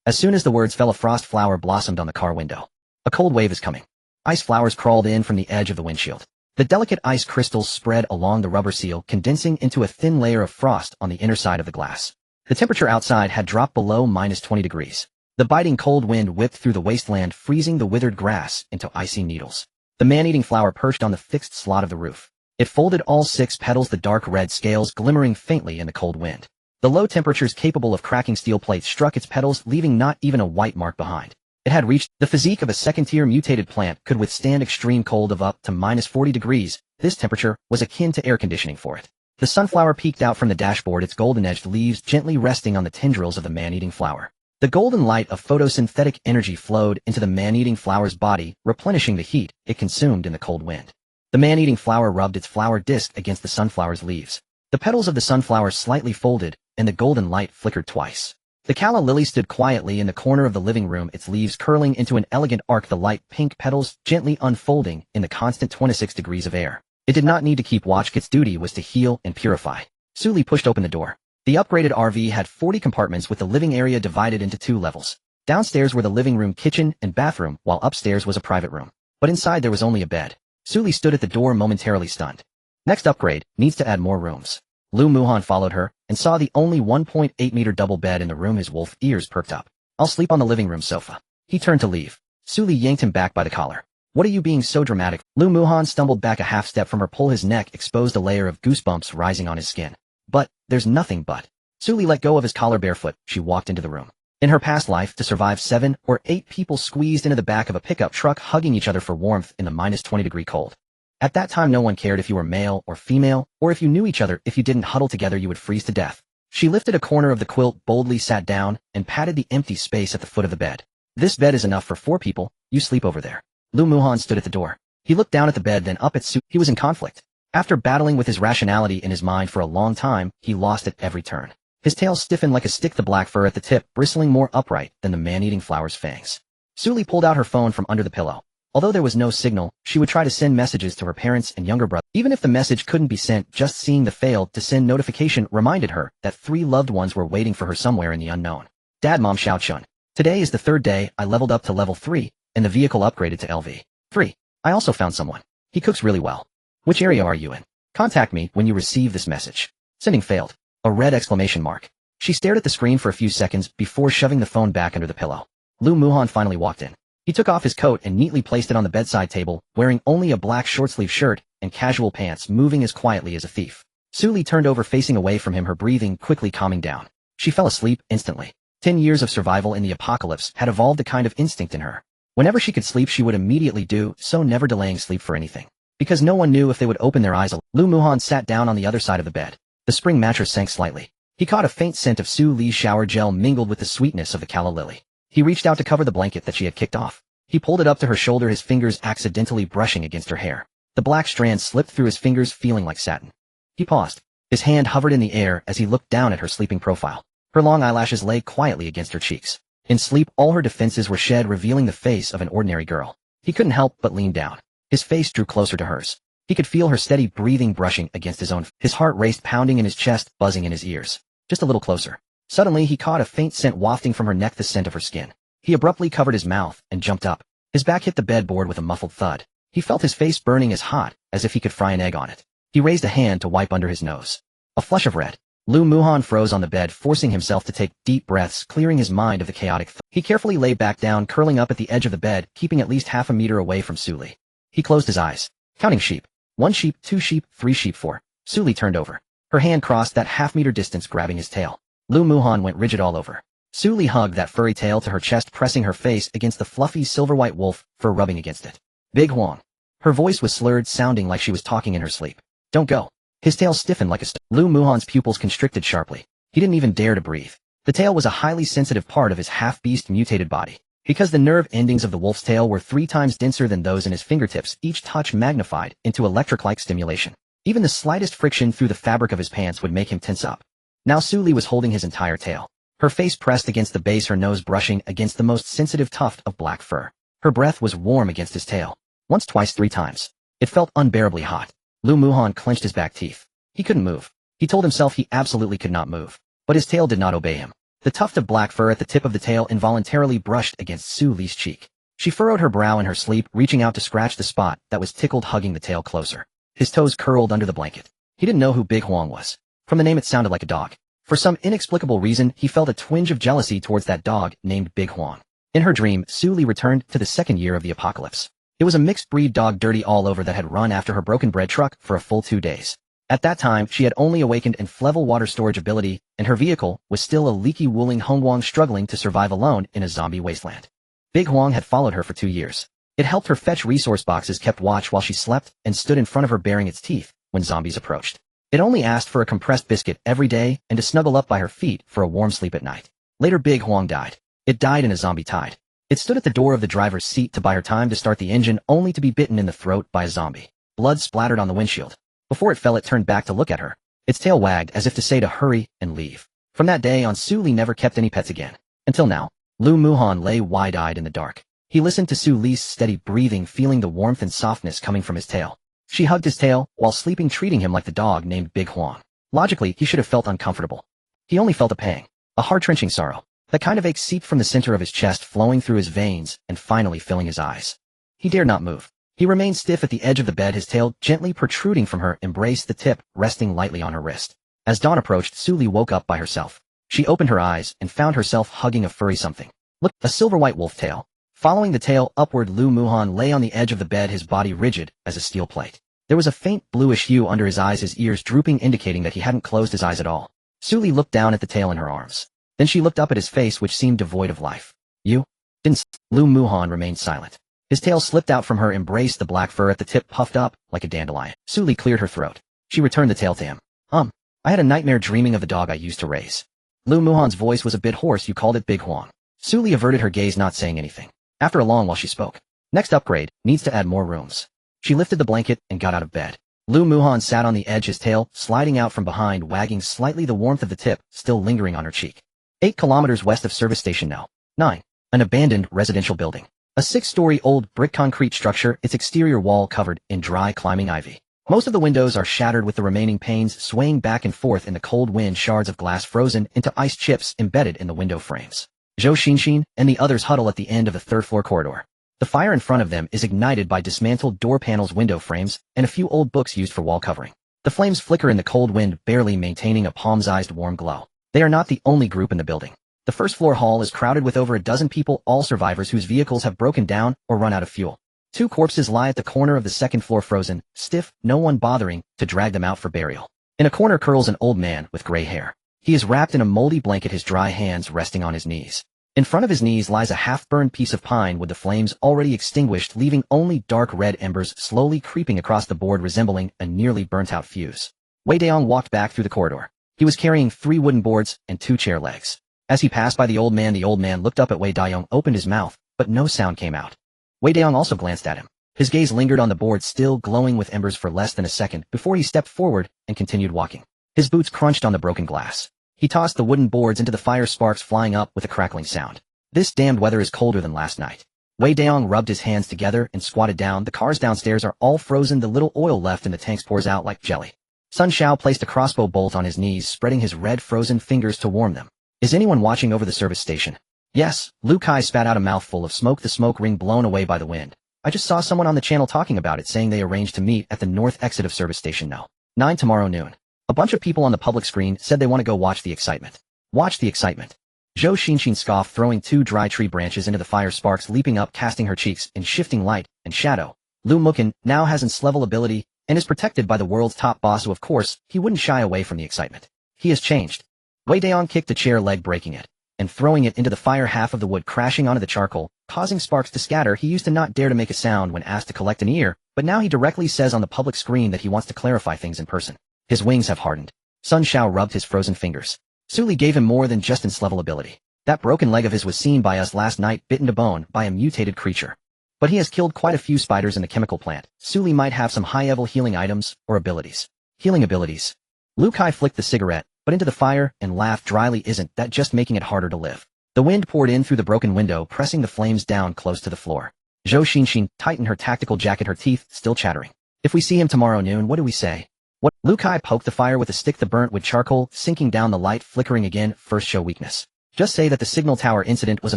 As soon as the words fell, a frost flower blossomed on the car window. A cold wave is coming. Ice flowers crawled in from the edge of the windshield. The delicate ice crystals spread along the rubber seal, condensing into a thin layer of frost on the inner side of the glass. The temperature outside had dropped below -20 degrees. The biting cold wind whipped through the wasteland, freezing the withered grass into icy needles. The man-eating flower perched on the fixed slot of the roof. It folded all 6 petals, the dark red scales glimmering faintly in the cold wind. The low temperatures capable of cracking steel plates struck its petals, leaving not even a white mark behind. It had reached the physique of a second-tier mutated plant, could withstand extreme cold of up to -40 degrees. This temperature was akin to air conditioning for it. The sunflower peeked out from the dashboard, its golden-edged leaves gently resting on the tendrils of the man-eating flower. The golden light of photosynthetic energy flowed into the man-eating flower's body, replenishing the heat it consumed in the cold wind. The man-eating flower rubbed its flower disc against the sunflower's leaves. The petals of the sunflower slightly folded, and the golden light flickered twice. The calla lily stood quietly in the corner of the living room, its leaves curling into an elegant arc, the light pink petals gently unfolding in the constant 26 degrees of air. It did not need to keep watch. Its duty was to heal and purify. Su Li pushed open the door. The upgraded RV had 40 compartments, with the living area divided into 2 levels. Downstairs were the living room, kitchen, and bathroom, while upstairs was a private room. But inside there was only a bed. Su Li stood at the door, momentarily stunned. Next upgrade, needs to add more rooms. Lu Muhan followed her, and saw the only 1.8-meter double bed in the room. His wolf ears perked up. I'll sleep on the living room sofa. He turned to leave. Su Li yanked him back by the collar. What are you being so dramatic? Lu Muhan stumbled back a half step from her pull. His neck exposed a layer of goosebumps rising on his skin. But, there's nothing but. Su Li let go of his collar. Barefoot, she walked into the room. In her past life, to survive, 7 or 8 people squeezed into the back of a pickup truck, hugging each other for warmth in the -20 degree cold. At that time no one cared if you were male or female, or if you knew each other. If you didn't huddle together you would freeze to death. She lifted a corner of the quilt, boldly sat down, and patted the empty space at the foot of the bed. This bed is enough for 4 people, you sleep over there. Lu Muhan stood at the door. He looked down at the bed, then up at Su. He was in conflict. After battling with his rationality in his mind for a long time, he lost at every turn. His tail stiffened like a stick, the black fur at the tip bristling more upright than the man-eating flower's fangs. Suli pulled out her phone from under the pillow. Although there was no signal, she would try to send messages to her parents and younger brother. Even if the message couldn't be sent, just seeing the failed to send notification reminded her that 3 loved ones were waiting for her somewhere in the unknown. Dad, Mom, Xiao Chun. Today is the 3rd day I leveled up to level 3, and the vehicle upgraded to LV 3. I also found someone. He cooks really well. Which area are you in? Contact me when you receive this message. Sending failed. A red exclamation mark. She stared at the screen for a few seconds before shoving the phone back under the pillow. Lu Muhan finally walked in. He took off his coat and neatly placed it on the bedside table, wearing only a black short-sleeve shirt and casual pants, moving as quietly as a thief. Suli turned over facing away from him, her breathing quickly calming down. She fell asleep instantly. 10 years of survival in the apocalypse had evolved a kind of instinct in her. Whenever she could sleep she would immediately do so, never delaying sleep for anything. Because no one knew if they would open their eyes. Lu Muhan sat down on the other side of the bed. The spring mattress sank slightly. He caught a faint scent of Su Li's shower gel mingled with the sweetness of the calla lily. He reached out to cover the blanket that she had kicked off. He pulled it up to her shoulder, his fingers accidentally brushing against her hair. The black strand slipped through his fingers, feeling like satin. He paused. His hand hovered in the air as he looked down at her sleeping profile. Her long eyelashes lay quietly against her cheeks. In sleep, all her defenses were shed, revealing the face of an ordinary girl. He couldn't help but lean down. His face drew closer to hers. He could feel her steady breathing brushing against his own. His heart raced, pounding in his chest, buzzing in his ears. Just a little closer. Suddenly, he caught a faint scent wafting from her neck, the scent of her skin. He abruptly covered his mouth and jumped up. His back hit the bedboard with a muffled thud. He felt his face burning as hot as if he could fry an egg on it. He raised a hand to wipe under his nose. A flush of red. Lu Muhan froze on the bed, forcing himself to take deep breaths, clearing his mind of the chaotic thought. He carefully lay back down, curling up at the edge of the bed, keeping at least half a meter away from Suli. He closed his eyes. Counting sheep. 1 sheep, 2 sheep, 3 sheep, 4. Suli turned over. Her hand crossed that half-meter distance, grabbing his tail. Lu Muhan went rigid all over. Suli hugged that furry tail to her chest, pressing her face against the fluffy silver-white wolf fur rubbing against it. Big Huang. Her voice was slurred, sounding like she was talking in her sleep. Don't go. His tail stiffened like a stone. Lu Muhan's pupils constricted sharply. He didn't even dare to breathe. The tail was a highly sensitive part of his half-beast mutated body. Because the nerve endings of the wolf's tail were 3 times denser than those in his fingertips, each touch magnified into electric-like stimulation. Even the slightest friction through the fabric of his pants would make him tense up. Now Suli was holding his entire tail. Her face pressed against the base, her nose brushing against the most sensitive tuft of black fur. Her breath was warm against his tail. Once, twice, 3 times. It felt unbearably hot. Lu Muhan clenched his back teeth. He couldn't move. He told himself he absolutely could not move. But his tail did not obey him. The tuft of black fur at the tip of the tail involuntarily brushed against Su Li's cheek. She furrowed her brow in her sleep, reaching out to scratch the spot that was tickled, hugging the tail closer. His toes curled under the blanket. He didn't know who Big Huang was. From the name it sounded like a dog. For some inexplicable reason, he felt a twinge of jealousy towards that dog named Big Huang. In her dream, Su Li returned to the 2nd year of the apocalypse. It was a mixed-breed dog, dirty all over, that had run after her broken bread truck for a full 2 days. At that time, she had only awakened in Flevel water storage ability, and her vehicle was still a leaky Wuling Hongguang struggling to survive alone in a zombie wasteland. Big Huang had followed her for 2 years. It helped her fetch resource boxes, kept watch while she slept, and stood in front of her baring its teeth when zombies approached. It only asked for a compressed biscuit every day and to snuggle up by her feet for a warm sleep at night. Later, Big Huang died. It died in a zombie tide. It stood at the door of the driver's seat to buy her time to start the engine, only to be bitten in the throat by a zombie. Blood splattered on the windshield. Before it fell, it turned back to look at her. Its tail wagged as if to say to hurry and leave. From that day on, Su Li never kept any pets again. Until now. Lu Muhan lay wide-eyed in the dark. He listened to Su Li's steady breathing, feeling the warmth and softness coming from his tail. She hugged his tail, while sleeping, treating him like the dog named Big Huang. Logically, he should have felt uncomfortable. He only felt a pang. A heart-wrenching sorrow. That kind of ache seeped from the center of his chest, flowing through his veins, and finally filling his eyes. He dared not move. He remained stiff at the edge of the bed, his tail gently protruding from her embrace, the tip resting lightly on her wrist. As dawn approached, Su Li woke up by herself. She opened her eyes and found herself hugging a furry something. Look, a silver-white wolf tail. Following the tail upward, Lu Muhan lay on the edge of the bed, his body rigid as a steel plate. There was a faint bluish hue under his eyes, his ears drooping, indicating that he hadn't closed his eyes at all. Su Li looked down at the tail in her arms. Then she looked up at his face, which seemed devoid of life. You? Didn't. Lu Muhan remained silent. His tail slipped out from her embrace, the black fur at the tip puffed up like a dandelion. Suli cleared her throat. She returned the tail to him. I had a nightmare dreaming of the dog I used to raise. Lu Muhan's voice was a bit hoarse. You called it Big Huang. Suli averted her gaze, not saying anything. After a long while she spoke. Next upgrade, needs to add more rooms. She lifted the blanket and got out of bed. Lu Muhan sat on the edge, his tail sliding out from behind, wagging slightly, the warmth of the tip still lingering on her cheek. 8 kilometers west of service station No. 9. An abandoned residential building. A 6-story old brick concrete structure, its exterior wall covered in dry climbing ivy. Most of the windows are shattered, with the remaining panes swaying back and forth in the cold wind, shards of glass frozen into ice chips embedded in the window frames. Zhou Xinxin and the others huddle at the end of the third-floor corridor. The fire in front of them is ignited by dismantled door panels, window frames, and a few old books used for wall covering. The flames flicker in the cold wind, barely maintaining a palm-sized warm glow. They are not the only group in the building. The first-floor hall is crowded with over a dozen people, all survivors whose vehicles have broken down or run out of fuel. 2 corpses lie at the corner of the second floor, frozen, stiff, no one bothering to drag them out for burial. In a corner curls an old man with gray hair. He is wrapped in a moldy blanket, his dry hands resting on his knees. In front of his knees lies a half-burned piece of pine with the flames already extinguished, leaving only dark red embers slowly creeping across the board, resembling a nearly burnt-out fuse. Wei Daong walked back through the corridor. He was carrying 3 wooden boards and 2 chair legs. As he passed by the old man looked up at Wei Daong, opened his mouth, but no sound came out. Wei Daong also glanced at him. His gaze lingered on the board, still glowing with embers, for less than a second before he stepped forward and continued walking. His boots crunched on the broken glass. He tossed the wooden boards into the fire, sparks flying up with a crackling sound. This damned weather is colder than last night. Wei Daong rubbed his hands together and squatted down. The cars downstairs are all frozen. The little oil left in the tanks pours out like jelly. Sun Xiao placed a crossbow bolt on his knees, spreading his red frozen fingers to warm them. Is anyone watching over the service station? Yes, Lu Kai spat out a mouthful of smoke, the smoke ring blown away by the wind. I just saw someone on the channel talking about it, saying they arranged to meet at the north exit of service station No. 9 tomorrow noon. A bunch of people on the public screen said they want to go watch the excitement. Watch the excitement. Zhou Xinxin scoffed, throwing 2 dry tree branches into the fire, sparks leaping up, casting her cheeks in shifting light and shadow. Lu Mukan now has its level ability and is protected by the world's top boss, so of course he wouldn't shy away from the excitement. He has changed. Wei Daong kicked a chair leg, breaking it and throwing it into the fire, half of the wood crashing onto the charcoal, causing sparks to scatter. He used to not dare to make a sound when asked to collect an ear, but now he directly says on the public screen that he wants to clarify things in person. His wings have hardened. Sun Xiao rubbed his frozen fingers. Suli gave him more than just its level ability. That broken leg of his was seen by us last night, bitten to bone by a mutated creature. But he has killed quite a few spiders in the chemical plant. Suli might have some high-level healing items or abilities. Healing abilities. Lu Kai flicked the cigarette, but into the fire, and laughed dryly. Isn't that just making it harder to live? The wind poured in through the broken window, pressing the flames down close to the floor. Zhou Xinxin tightened her tactical jacket, her teeth still chattering. If we see him tomorrow noon, what do we say? What? Lu Kai poked the fire with a stick, the burnt wood charcoal sinking down, the light flickering again. First, show weakness. Just say that the signal tower incident was a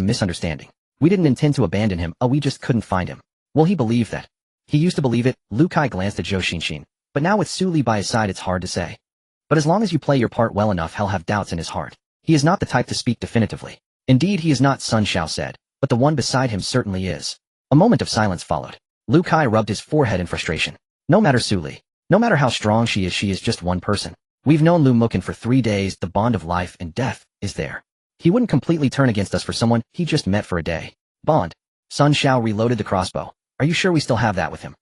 misunderstanding. We didn't intend to abandon him, we just couldn't find him. Will he believe that? He used to believe it. Lu Kai glanced at Zhou Xinxin. But now with Suli by his side, it's hard to say. But as long as you play your part well enough, he'll have doubts in his heart. He is not the type to speak definitively. Indeed, he is not, Sun Xiao said, but the one beside him certainly is. A moment of silence followed. Lu Kai rubbed his forehead in frustration. No matter Suli, no matter how strong she is just one person. We've known Lu Mukan for 3 days. The bond of life and death is there. He wouldn't completely turn against us for someone he just met for a day. Bond. Sun Xiao reloaded the crossbow. Are you sure we still have that with him?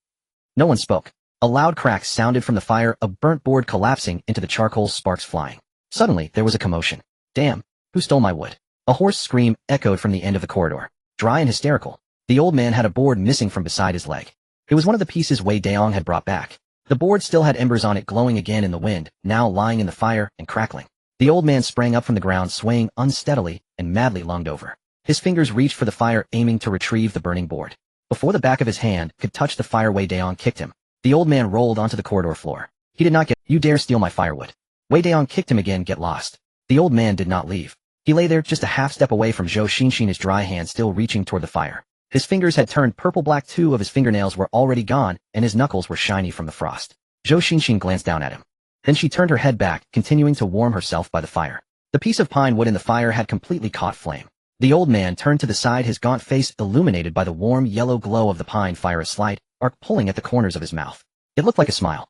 No one spoke. A loud crack sounded from the fire, a burnt board collapsing into the charcoal, sparks flying. Suddenly, there was a commotion. Damn, who stole my wood? A hoarse scream echoed from the end of the corridor. Dry and hysterical. The old man had a board missing from beside his leg. It was one of the pieces Wei Daong had brought back. The board still had embers on it, glowing again in the wind, now lying in the fire and crackling. The old man sprang up from the ground, swaying unsteadily, and madly lunged over. His fingers reached for the fire, aiming to retrieve the burning board. Before the back of his hand could touch the fire, Wei Daong kicked him. The old man rolled onto the corridor floor. He did not get. You dare steal my firewood. Wei Daong kicked him again. Get lost. The old man did not leave. He lay there just a half step away from Zhou Xinxin, his dry hand still reaching toward the fire. His fingers had turned purple-black. 2 of his fingernails were already gone, and his knuckles were shiny from the frost. Zhou Xinxin glanced down at him. Then she turned her head back, continuing to warm herself by the fire. The piece of pine wood in the fire had completely caught flame. The old man turned to the side, his gaunt face illuminated by the warm yellow glow of the pine fire, a slight arc pulling at the corners of his mouth. It looked like a smile.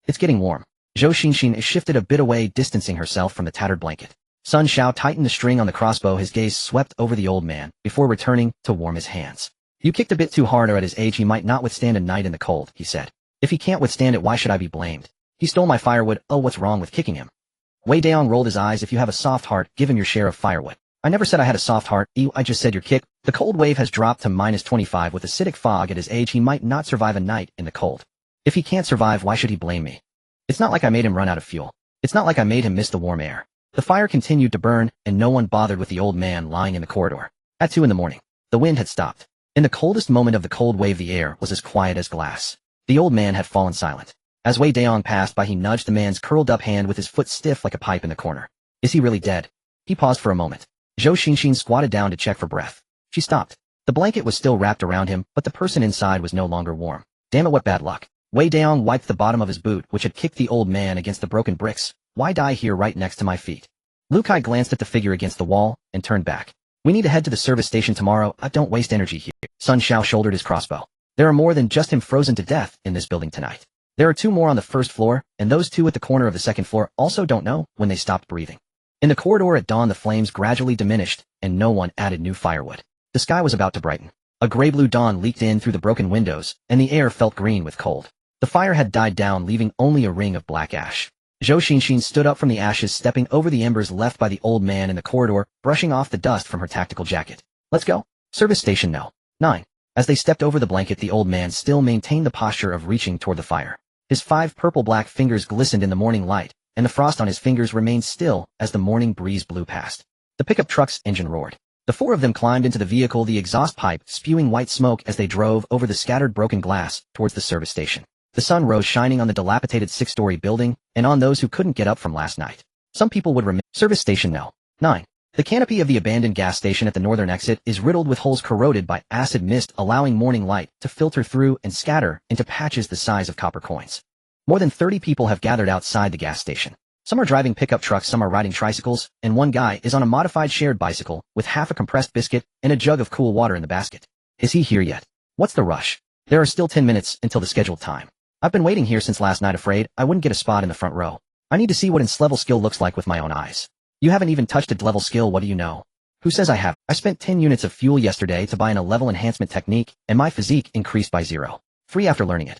It's getting warm. Zhou Xinxin shifted a bit away, distancing herself from the tattered blanket. Sun Xiao tightened the string on the crossbow, his gaze swept over the old man, before returning to warm his hands. You kicked a bit too hard, or at his age he might not withstand a night in the cold, he said. If he can't withstand it, why should I be blamed? He stole my firewood. Oh, what's wrong with kicking him? Wei Daong rolled his eyes. If you have a soft heart, give him your share of firewood. I never said I had a soft heart. I just said your kick. The cold wave has dropped to -25 with acidic fog. At his age he might not survive a night in the cold. If he can't survive, why should he blame me? It's not like I made him run out of fuel. It's not like I made him miss the warm air. The fire continued to burn, and no one bothered with the old man lying in the corridor. At 2 in the morning, the wind had stopped. In the coldest moment of the cold wave, the air was as quiet as glass. The old man had fallen silent. As Wei Daong passed by, he nudged the man's curled-up hand with his foot stiff like a pipe in the corner. Is he really dead? He paused for a moment. Zhou Xinxin squatted down to check for breath. She stopped. The blanket was still wrapped around him, but the person inside was no longer warm. Damn it, what bad luck. Wei Daong wiped the bottom of his boot, which had kicked the old man against the broken bricks. Why die here right next to my feet? Lu Kai glanced at the figure against the wall and turned back. We need to head to the service station tomorrow. Don't waste energy here. Sun Shao shouldered his crossbow. There are more than just him frozen to death in this building tonight. There are 2 more on the first floor, and those 2 at the corner of the second floor also don't know when they stopped breathing. In the corridor at dawn, the flames gradually diminished, and no one added new firewood. The sky was about to brighten. A gray-blue dawn leaked in through the broken windows, and the air felt green with cold. The fire had died down, leaving only a ring of black ash. Zhou Xinxin stood up from the ashes, stepping over the embers left by the old man in the corridor, brushing off the dust from her tactical jacket. Let's go. Service station No. 9. As they stepped over the blanket, the old man still maintained the posture of reaching toward the fire. His 5 purple-black fingers glistened in the morning light, and the frost on his fingers remained still as the morning breeze blew past. The pickup truck's engine roared. The 4 of them climbed into the vehicle, the exhaust pipe spewing white smoke as they drove over the scattered broken glass towards the service station. The sun rose shining on the dilapidated 6-story building, and on those who couldn't get up from last night. Some people would remain. Service station No. 9. The canopy of the abandoned gas station at the northern exit is riddled with holes corroded by acid mist, allowing morning light to filter through and scatter into patches the size of copper coins. More than 30 people have gathered outside the gas station. Some are driving pickup trucks, some are riding tricycles, and one guy is on a modified shared bicycle with half a compressed biscuit and a jug of cool water in the basket. Is he here yet? What's the rush? There are still 10 minutes until the scheduled time. I've been waiting here since last night, afraid I wouldn't get a spot in the front row. I need to see what ins-level skill looks like with my own eyes. You haven't even touched a level skill. What do you know? Who says I have? I spent 10 units of fuel yesterday to buy a level enhancement technique, and my physique increased by 0. 3 after learning it.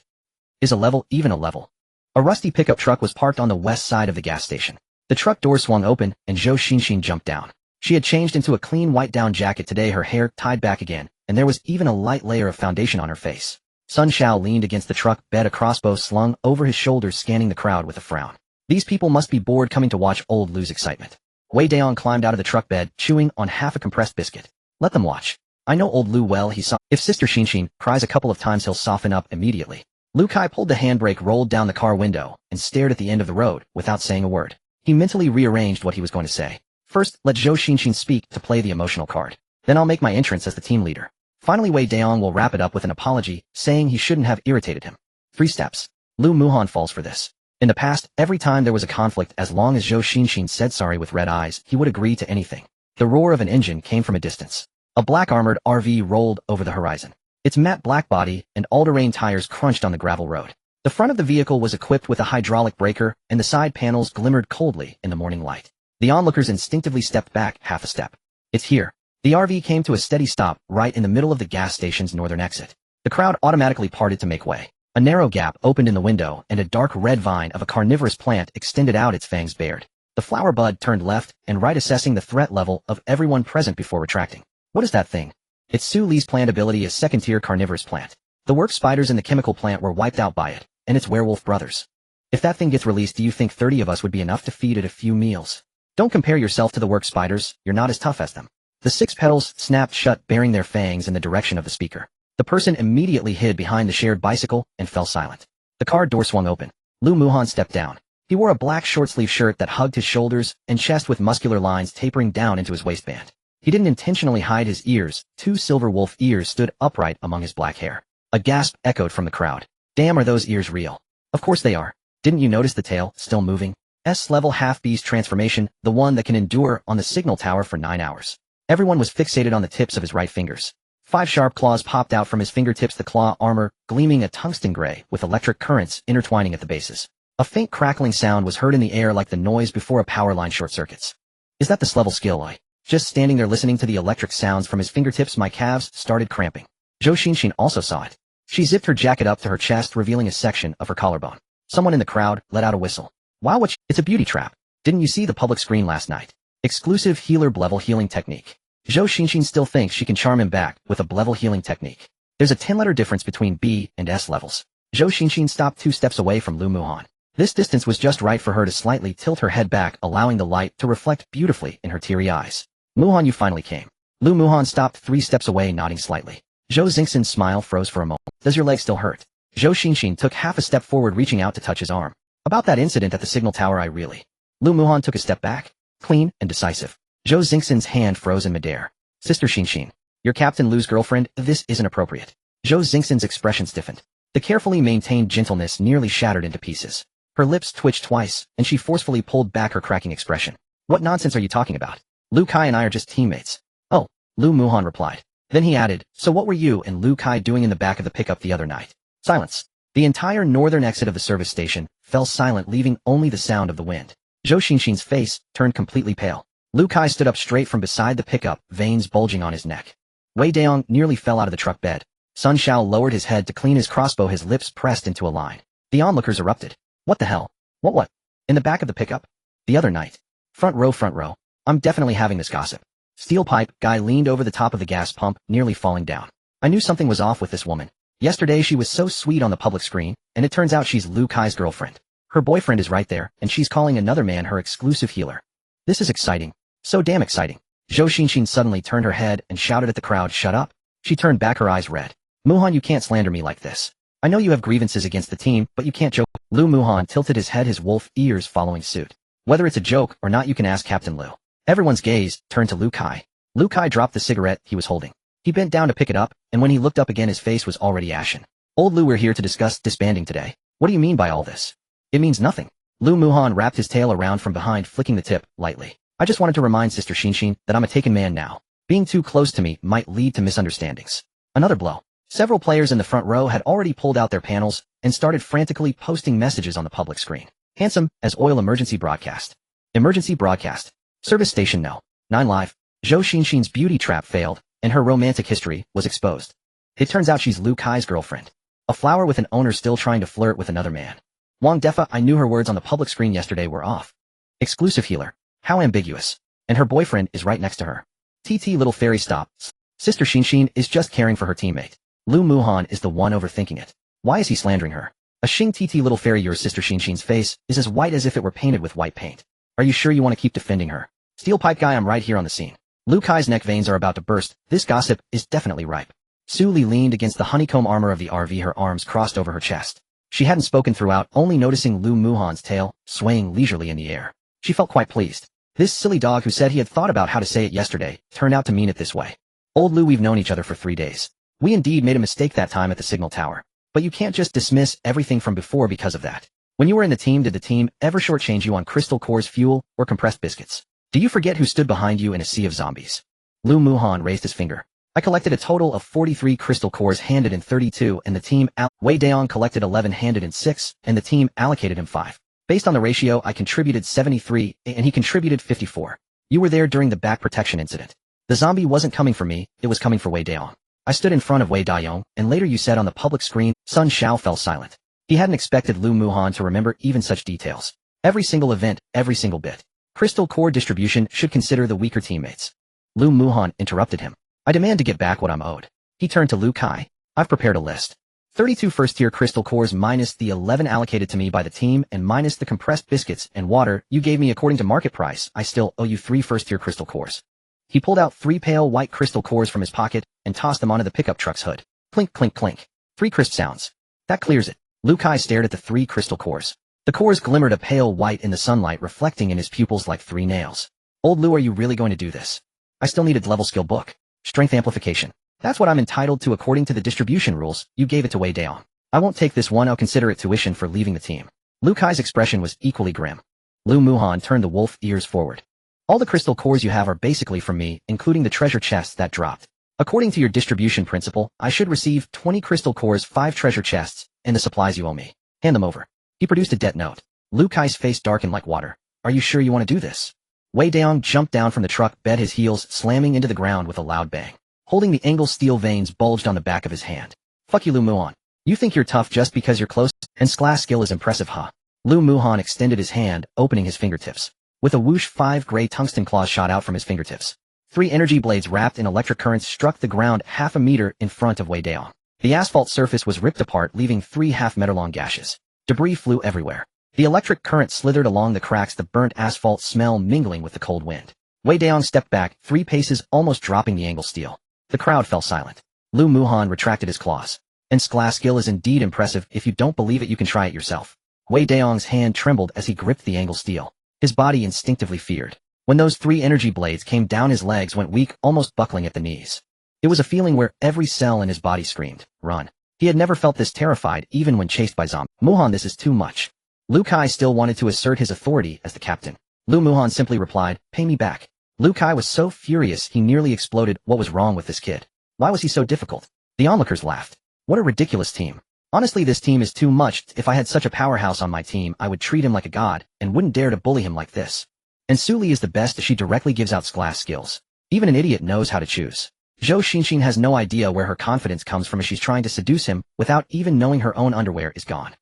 Is a level even a level? A rusty pickup truck was parked on the west side of the gas station. The truck door swung open, and Zhou Xinxin jumped down. She had changed into a clean white down jacket today, her hair tied back again, and there was even a light layer of foundation on her face. Sun Shao leaned against the truck bed, a crossbow slung over his shoulders, scanning the crowd with a frown. These people must be bored coming to watch old lose excitement. Wei Daong climbed out of the truck bed, chewing on half a compressed biscuit. Let them watch. I know old Lu well, he saw. If Sister Xinxin cries a couple of times, he'll soften up immediately. Lu Kai pulled the handbrake, rolled down the car window, and stared at the end of the road without saying a word. He mentally rearranged what he was going to say. First, let Zhou Xinxin speak to play the emotional card. Then I'll make my entrance as the team leader. Finally, Wei Daong will wrap it up with an apology, saying he shouldn't have irritated him. 3 steps. Lu Muhan falls for this. In the past, every time there was a conflict, as long as Zhou Xinxin said sorry with red eyes, he would agree to anything. The roar of an engine came from a distance. A black armored RV rolled over the horizon. Its matte black body and all-terrain tires crunched on the gravel road. The front of the vehicle was equipped with a hydraulic breaker, and the side panels glimmered coldly in the morning light. The onlookers instinctively stepped back half a step. It's here. The RV came to a steady stop right in the middle of the gas station's northern exit. The crowd automatically parted to make way. A narrow gap opened in the window, and a dark red vine of a carnivorous plant extended out, its fangs bared. The flower bud turned left and right, assessing the threat level of everyone present before retracting. What is that thing? It's Su Li's plant ability, a second-tier carnivorous plant. The work spiders in the chemical plant were wiped out by it, and its werewolf brothers. If that thing gets released, do you think 30 of us would be enough to feed it a few meals? Don't compare yourself to the work spiders, you're not as tough as them. The 6 petals snapped shut, baring their fangs in the direction of the speaker. The person immediately hid behind the shared bicycle and fell silent. The car door swung open. Lu Muhan stepped down. He wore a black short-sleeve shirt that hugged his shoulders and chest with muscular lines tapering down into his waistband. He didn't intentionally hide his ears. 2 silver wolf ears stood upright among his black hair. A gasp echoed from the crowd. Damn, are those ears real? Of course they are. Didn't you notice the tail, still moving? S-level half-beast transformation, the one that can endure on the signal tower for 9 hours. Everyone was fixated on the tips of his right fingers. 5 sharp claws popped out from his fingertips, the claw armor gleaming a tungsten gray with electric currents intertwining at the bases. A faint crackling sound was heard in the air, like the noise before a power line short circuits. Is that this level skill? I just standing there listening to the electric sounds from his fingertips, my calves started cramping. Zhou Xinxin also saw it. She zipped her jacket up to her chest, revealing a section of her collarbone. Someone in the crowd let out a whistle. Wow, it's a beauty trap. Didn't you see the public screen last night? Exclusive healer level healing technique. Zhou Xinxin still thinks she can charm him back with a level healing technique. There's a 10-letter difference between B and S levels. Zhou Xinxin stopped 2 steps away from Lu Muhan. This distance was just right for her to slightly tilt her head back, allowing the light to reflect beautifully in her teary eyes. Muhan, you finally came. Lu Muhan stopped 3 steps away, nodding slightly. Zhou Xingxin's smile froze for a moment. Does your leg still hurt? Zhou Xinxin took half a step forward, reaching out to touch his arm. About that incident at the signal tower, I really... Lu Muhan took a step back, clean and decisive. Zhou Xingxin's hand froze in midair. Sister Xinxin, you're Captain Lu's girlfriend, this isn't appropriate. Zhou Xingxin's expression stiffened. The carefully maintained gentleness nearly shattered into pieces. Her lips twitched twice, and she forcefully pulled back her cracking expression. What nonsense are you talking about? Lu Kai and I are just teammates. Oh, Lu Muhan replied. Then he added, so what were you and Lu Kai doing in the back of the pickup the other night? Silence. The entire northern exit of the service station fell silent, leaving only the sound of the wind. Zhou Xinxin's face turned completely pale. Lu Kai stood up straight from beside the pickup, veins bulging on his neck. Wei Daong nearly fell out of the truck bed. Sun Xiao lowered his head to clean his crossbow, his lips pressed into a line. The onlookers erupted. What the hell? What? In the back of the pickup? The other night. Front row. I'm definitely having this gossip. Steel pipe guy leaned over the top of the gas pump, nearly falling down. I knew something was off with this woman. Yesterday she was so sweet on the public screen, and it turns out she's Lu Kai's girlfriend. Her boyfriend is right there, and she's calling another man her exclusive healer. This is exciting. So damn exciting. Zhou Xinxin suddenly turned her head and shouted at the crowd, shut up. She turned back, her eyes red. Muhan, you can't slander me like this. I know you have grievances against the team, but you can't joke. Lu Muhan tilted his head, his wolf ears following suit. Whether it's a joke or not, you can ask Captain Lu. Everyone's gaze turned to Lu Kai. Lu Kai dropped the cigarette he was holding. He bent down to pick it up, and when he looked up again, his face was already ashen. Old Lu, we're here to discuss disbanding today. What do you mean by all this? It means nothing. Lu Muhan wrapped his tail around from behind, flicking the tip lightly. I just wanted to remind Sister Xinxin that I'm a taken man now. Being too close to me might lead to misunderstandings. Another blow. Several players in the front row had already pulled out their panels and started frantically posting messages on the public screen. Handsome as oil emergency broadcast. Emergency broadcast. Service station no. 9 live. Zhou Xinxin's beauty trap failed, and her romantic history was exposed. It turns out she's Lu Kai's girlfriend. A flower with an owner still trying to flirt with another man. Wang Defa, I knew her words on the public screen yesterday were off. Exclusive healer. How ambiguous. And her boyfriend is right next to her. TT little fairy, stop. Sister Xinxin is just caring for her teammate. Lu Muhan is the one overthinking it. Why is he slandering her? A Xing TT little fairy, your Sister Xinxin's face is as white as if it were painted with white paint. Are you sure you want to keep defending her? Steel pipe guy, I'm right here on the scene. Lu Kai's neck veins are about to burst. This gossip is definitely ripe. Su Li leaned against the honeycomb armor of the RV, her arms crossed over her chest. She hadn't spoken throughout, only noticing Lu Muhan's tail swaying leisurely in the air. She felt quite pleased. This silly dog who said he had thought about how to say it yesterday turned out to mean it this way. Old Lu, we've known each other for 3 days. We indeed made a mistake that time at the signal tower. But you can't just dismiss everything from before because of that. When you were in the team, did the team ever shortchange you on crystal cores, fuel, or compressed biscuits? Do you forget who stood behind you in a sea of zombies? Lu Muhan raised his finger. I collected a total of 43 crystal cores, handed in 32, and the team Wei Daong collected 11, handed in 6, and the team allocated him 5. Based on the ratio, I contributed 73, and he contributed 54. You were there during the back protection incident. The zombie wasn't coming for me, it was coming for Wei Daong. I stood in front of Wei Daong, and later you said on the public screen. Sun Xiao fell silent. He hadn't expected Lu Muhan to remember even such details. Every single event, every single bit. Crystal core distribution should consider the weaker teammates. Lu Muhan interrupted him. I demand to get back what I'm owed. He turned to Lu Kai. I've prepared a list. 32 first-tier crystal cores minus the 11 allocated to me by the team and minus the compressed biscuits and water you gave me according to market price. I still owe you 3 first-tier crystal cores. He pulled out 3 pale white crystal cores from his pocket and tossed them onto the pickup truck's hood. Clink, clink, clink. 3 crisp sounds. That clears it. Lu Kai stared at the 3 crystal cores. The cores glimmered a pale white in the sunlight, reflecting in his pupils like 3 nails. Old Lu, are you really going to do this? I still need a level skill book. Strength amplification. That's what I'm entitled to according to the distribution rules. You gave it to Wei Daong. I won't take this one. I'll consider it tuition for leaving the team. Lu Kai's expression was equally grim. Lu Muhan turned the wolf ears forward. All the crystal cores you have are basically from me, including the treasure chests that dropped. According to your distribution principle, I should receive 20 crystal cores, 5 treasure chests, and the supplies you owe me. Hand them over. He produced a debt note. Lu Kai's face darkened like water. Are you sure you want to do this? Wei Daong jumped down from the truck, bed his heels slamming into the ground with a loud bang. holding the angle steel veins bulged on the back of his hand. Fuck you, Lu Muhan. You think you're tough just because you're close, and glass skill is impressive, huh? Lu Muhan extended his hand, opening his fingertips. With a whoosh, 5 gray tungsten claws shot out from his fingertips. 3 energy blades wrapped in electric currents struck the ground half a meter in front of Wei Daong. The asphalt surface was ripped apart, leaving 3 half-meter-long gashes. Debris flew everywhere. The electric current slithered along the cracks, the burnt asphalt smell mingling with the cold wind. Wei Daong stepped back 3 paces, almost dropping the angle steel. The crowd fell silent. Lu Muhan retracted his claws. And glass skill is indeed impressive. If you don't believe it, you can try it yourself. Wei Daong's hand trembled as he gripped the angle steel. His body instinctively feared. When those 3 energy blades came down, his legs went weak, almost buckling at the knees. It was a feeling where every cell in his body screamed, run. He had never felt this terrified, even when chased by zombies. Muhan, this is too much. Lu Kai still wanted to assert his authority as the captain. Lu Muhan simply replied, pay me back. Lu Kai was so furious he nearly exploded. What was wrong with this kid? Why was he so difficult? The onlookers laughed. What a ridiculous team. Honestly, this team is too much. If I had such a powerhouse on my team, I would treat him like a god, and wouldn't dare to bully him like this. And Suli is the best. She directly gives out glass skills. Even an idiot knows how to choose. Zhou Xinxin has no idea where her confidence comes from as she's trying to seduce him without even knowing her own underwear is gone.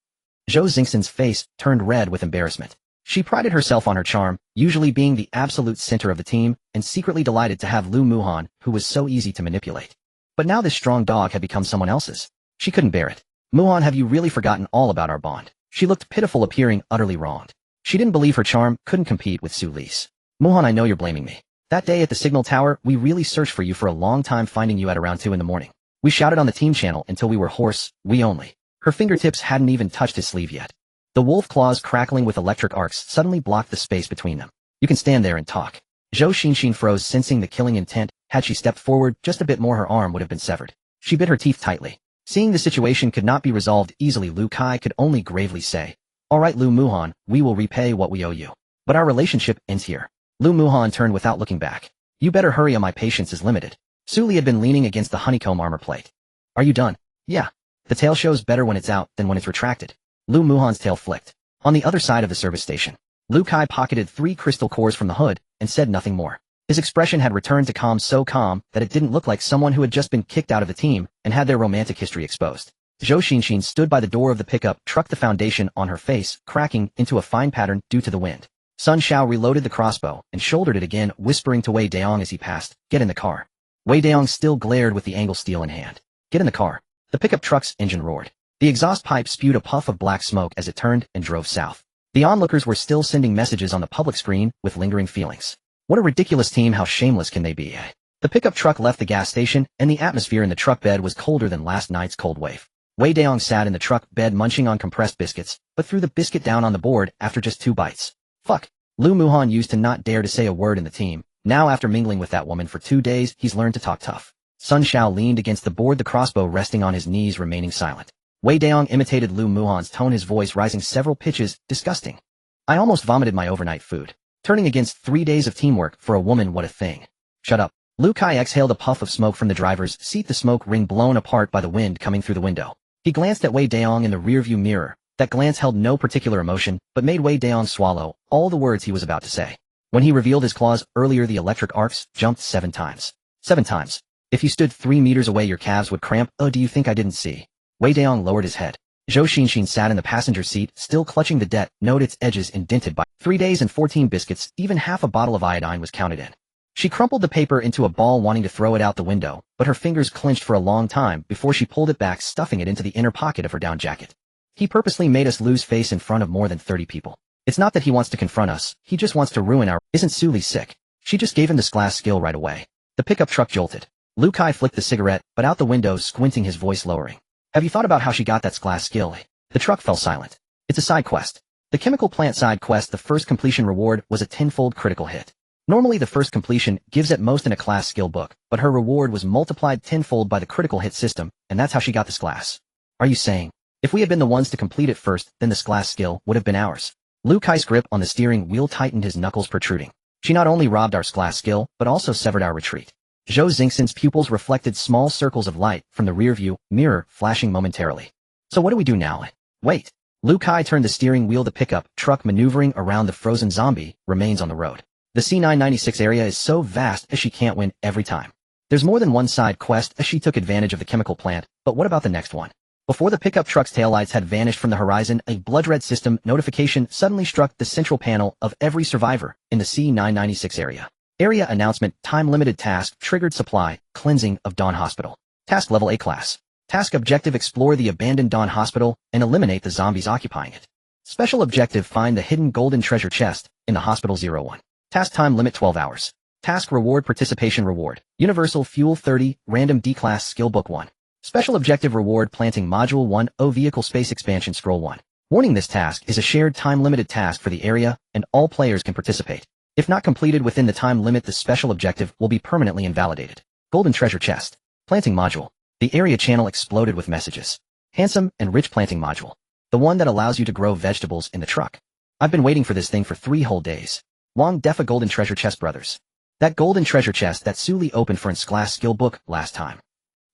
Zhou Xingxin's face turned red with embarrassment. She prided herself on her charm, usually being the absolute center of the team, and secretly delighted to have Lu Muhan, who was so easy to manipulate. But now this strong dog had become someone else's. She couldn't bear it. Muhan, have you really forgotten all about our bond? She looked pitiful, appearing utterly wronged. She didn't believe her charm couldn't compete with Su Li's. Muhan, I know you're blaming me. That day at the signal tower, we really searched for you for a long time, finding you at around 2 in the morning. We shouted on the team channel until we were hoarse, we only. Her fingertips hadn't even touched his sleeve yet. The wolf claws crackling with electric arcs suddenly blocked the space between them. You can stand there and talk. Zhou Xinxin froze, sensing the killing intent. Had she stepped forward just a bit more, her arm would have been severed. She bit her teeth tightly. Seeing the situation could not be resolved easily, Lu Kai could only gravely say, all right, Lu Muhan, we will repay what we owe you. But our relationship ends here. Lu Muhan turned without looking back. You better hurry, my patience is limited. Su Li had been leaning against the honeycomb armor plate. Are you done? Yeah. The tail shows better when it's out than when it's retracted. Lu Muhan's tail flicked. On the other side of the service station, Lu Kai pocketed 3 crystal cores from the hood and said nothing more. His expression had returned to calm, so calm that it didn't look like someone who had just been kicked out of the team and had their romantic history exposed. Zhou Xinxin stood by the door of the pickup truck, the foundation on her face cracking into a fine pattern due to the wind. Sun Xiao reloaded the crossbow and shouldered it again, whispering to Wei Daong as he passed, get in the car. Wei Daong still glared with the angle steel in hand. Get in the car. The pickup truck's engine roared. The exhaust pipe spewed a puff of black smoke as it turned and drove south. The onlookers were still sending messages on the public screen with lingering feelings. What a ridiculous team, how shameless can they be? The pickup truck left the gas station, and the atmosphere in the truck bed was colder than last night's cold wave. Wei Daong sat in the truck bed munching on compressed biscuits, but threw the biscuit down on the board after just 2 bites. Fuck. Lu Muhan used to not dare to say a word in the team. Now after mingling with that woman for 2 days, he's learned to talk tough. Sun Xiao leaned against the board, the crossbow resting on his knees, remaining silent. Wei Daong imitated Lu Muhan's tone, his voice rising several pitches. Disgusting. I almost vomited my overnight food. Turning against 3 days of teamwork for a woman, what a thing. Shut up. Lu Kai exhaled a puff of smoke from the driver's seat, the smoke ring blown apart by the wind coming through the window. He glanced at Wei Daong in the rearview mirror. That glance held no particular emotion, but made Wei Daong swallow all the words he was about to say. When he revealed his claws earlier, the electric arcs jumped 7 times. 7 times. If you stood 3 meters away, your calves would cramp. Oh, do you think I didn't see? Wei Daong lowered his head. Zhou Xinxin sat in the passenger seat, still clutching the debt note, its edges indented by 3 days and 14 biscuits. Even half a bottle of iodine was counted in. She crumpled the paper into a ball, wanting to throw it out the window, but her fingers clenched for a long time before she pulled it back, stuffing it into the inner pocket of her down jacket. He purposely made us lose face in front of more than 30 people. It's not that he wants to confront us, he just wants to ruin our— Isn't Su Li sick? She just gave him this glass skill right away. The pickup truck jolted. Lu Kai flicked the cigarette, but out the window, squinting, his voice lowering. Have you thought about how she got that glass skill? The truck fell silent. It's a side quest. The chemical plant side quest, the first completion reward was a 10-fold critical hit. Normally the first completion gives at most in a class skill book, but her reward was multiplied 10-fold by the critical hit system, and that's how she got this glass. Are you saying, if we had been the ones to complete it first, then this glass skill would have been ours? Lu Kai's grip on the steering wheel tightened, his knuckles protruding. She not only robbed our glass skill, but also severed our retreat. Zhou Xingxin's pupils reflected small circles of light from the rearview mirror, flashing momentarily. So what do we do now? Wait. Lu Kai turned the steering wheel. The pickup truck, maneuvering around the frozen zombie, remains on the road. The C996 area is so vast as she can't win every time. There's more than one side quest as she took advantage of the chemical plant, but what about the next one? Before the pickup truck's taillights had vanished from the horizon, a blood-red system notification suddenly struck the central panel of every survivor in the C996 area. Area announcement, time-limited task, triggered supply, cleansing of Dawn Hospital. Task level A class. Task objective, explore the abandoned Dawn Hospital and eliminate the zombies occupying it. Special objective, find the hidden golden treasure chest in the Hospital 01. Task time limit 12 hours. Task reward, participation reward. Universal Fuel 30, random D-class skill book 1. Special objective reward, planting module 1, vehicle space expansion scroll 1. Warning, this task is a shared time-limited task for the area and all players can participate. If not completed within the time limit, the special objective will be permanently invalidated. Golden treasure chest. Planting module. The area channel exploded with messages. Handsome and rich planting module. The one that allows you to grow vegetables in the truck. I've been waiting for this thing for 3 whole days. Wong Defa golden treasure chest, brothers. That golden treasure chest that Suli opened for its class skill book last time.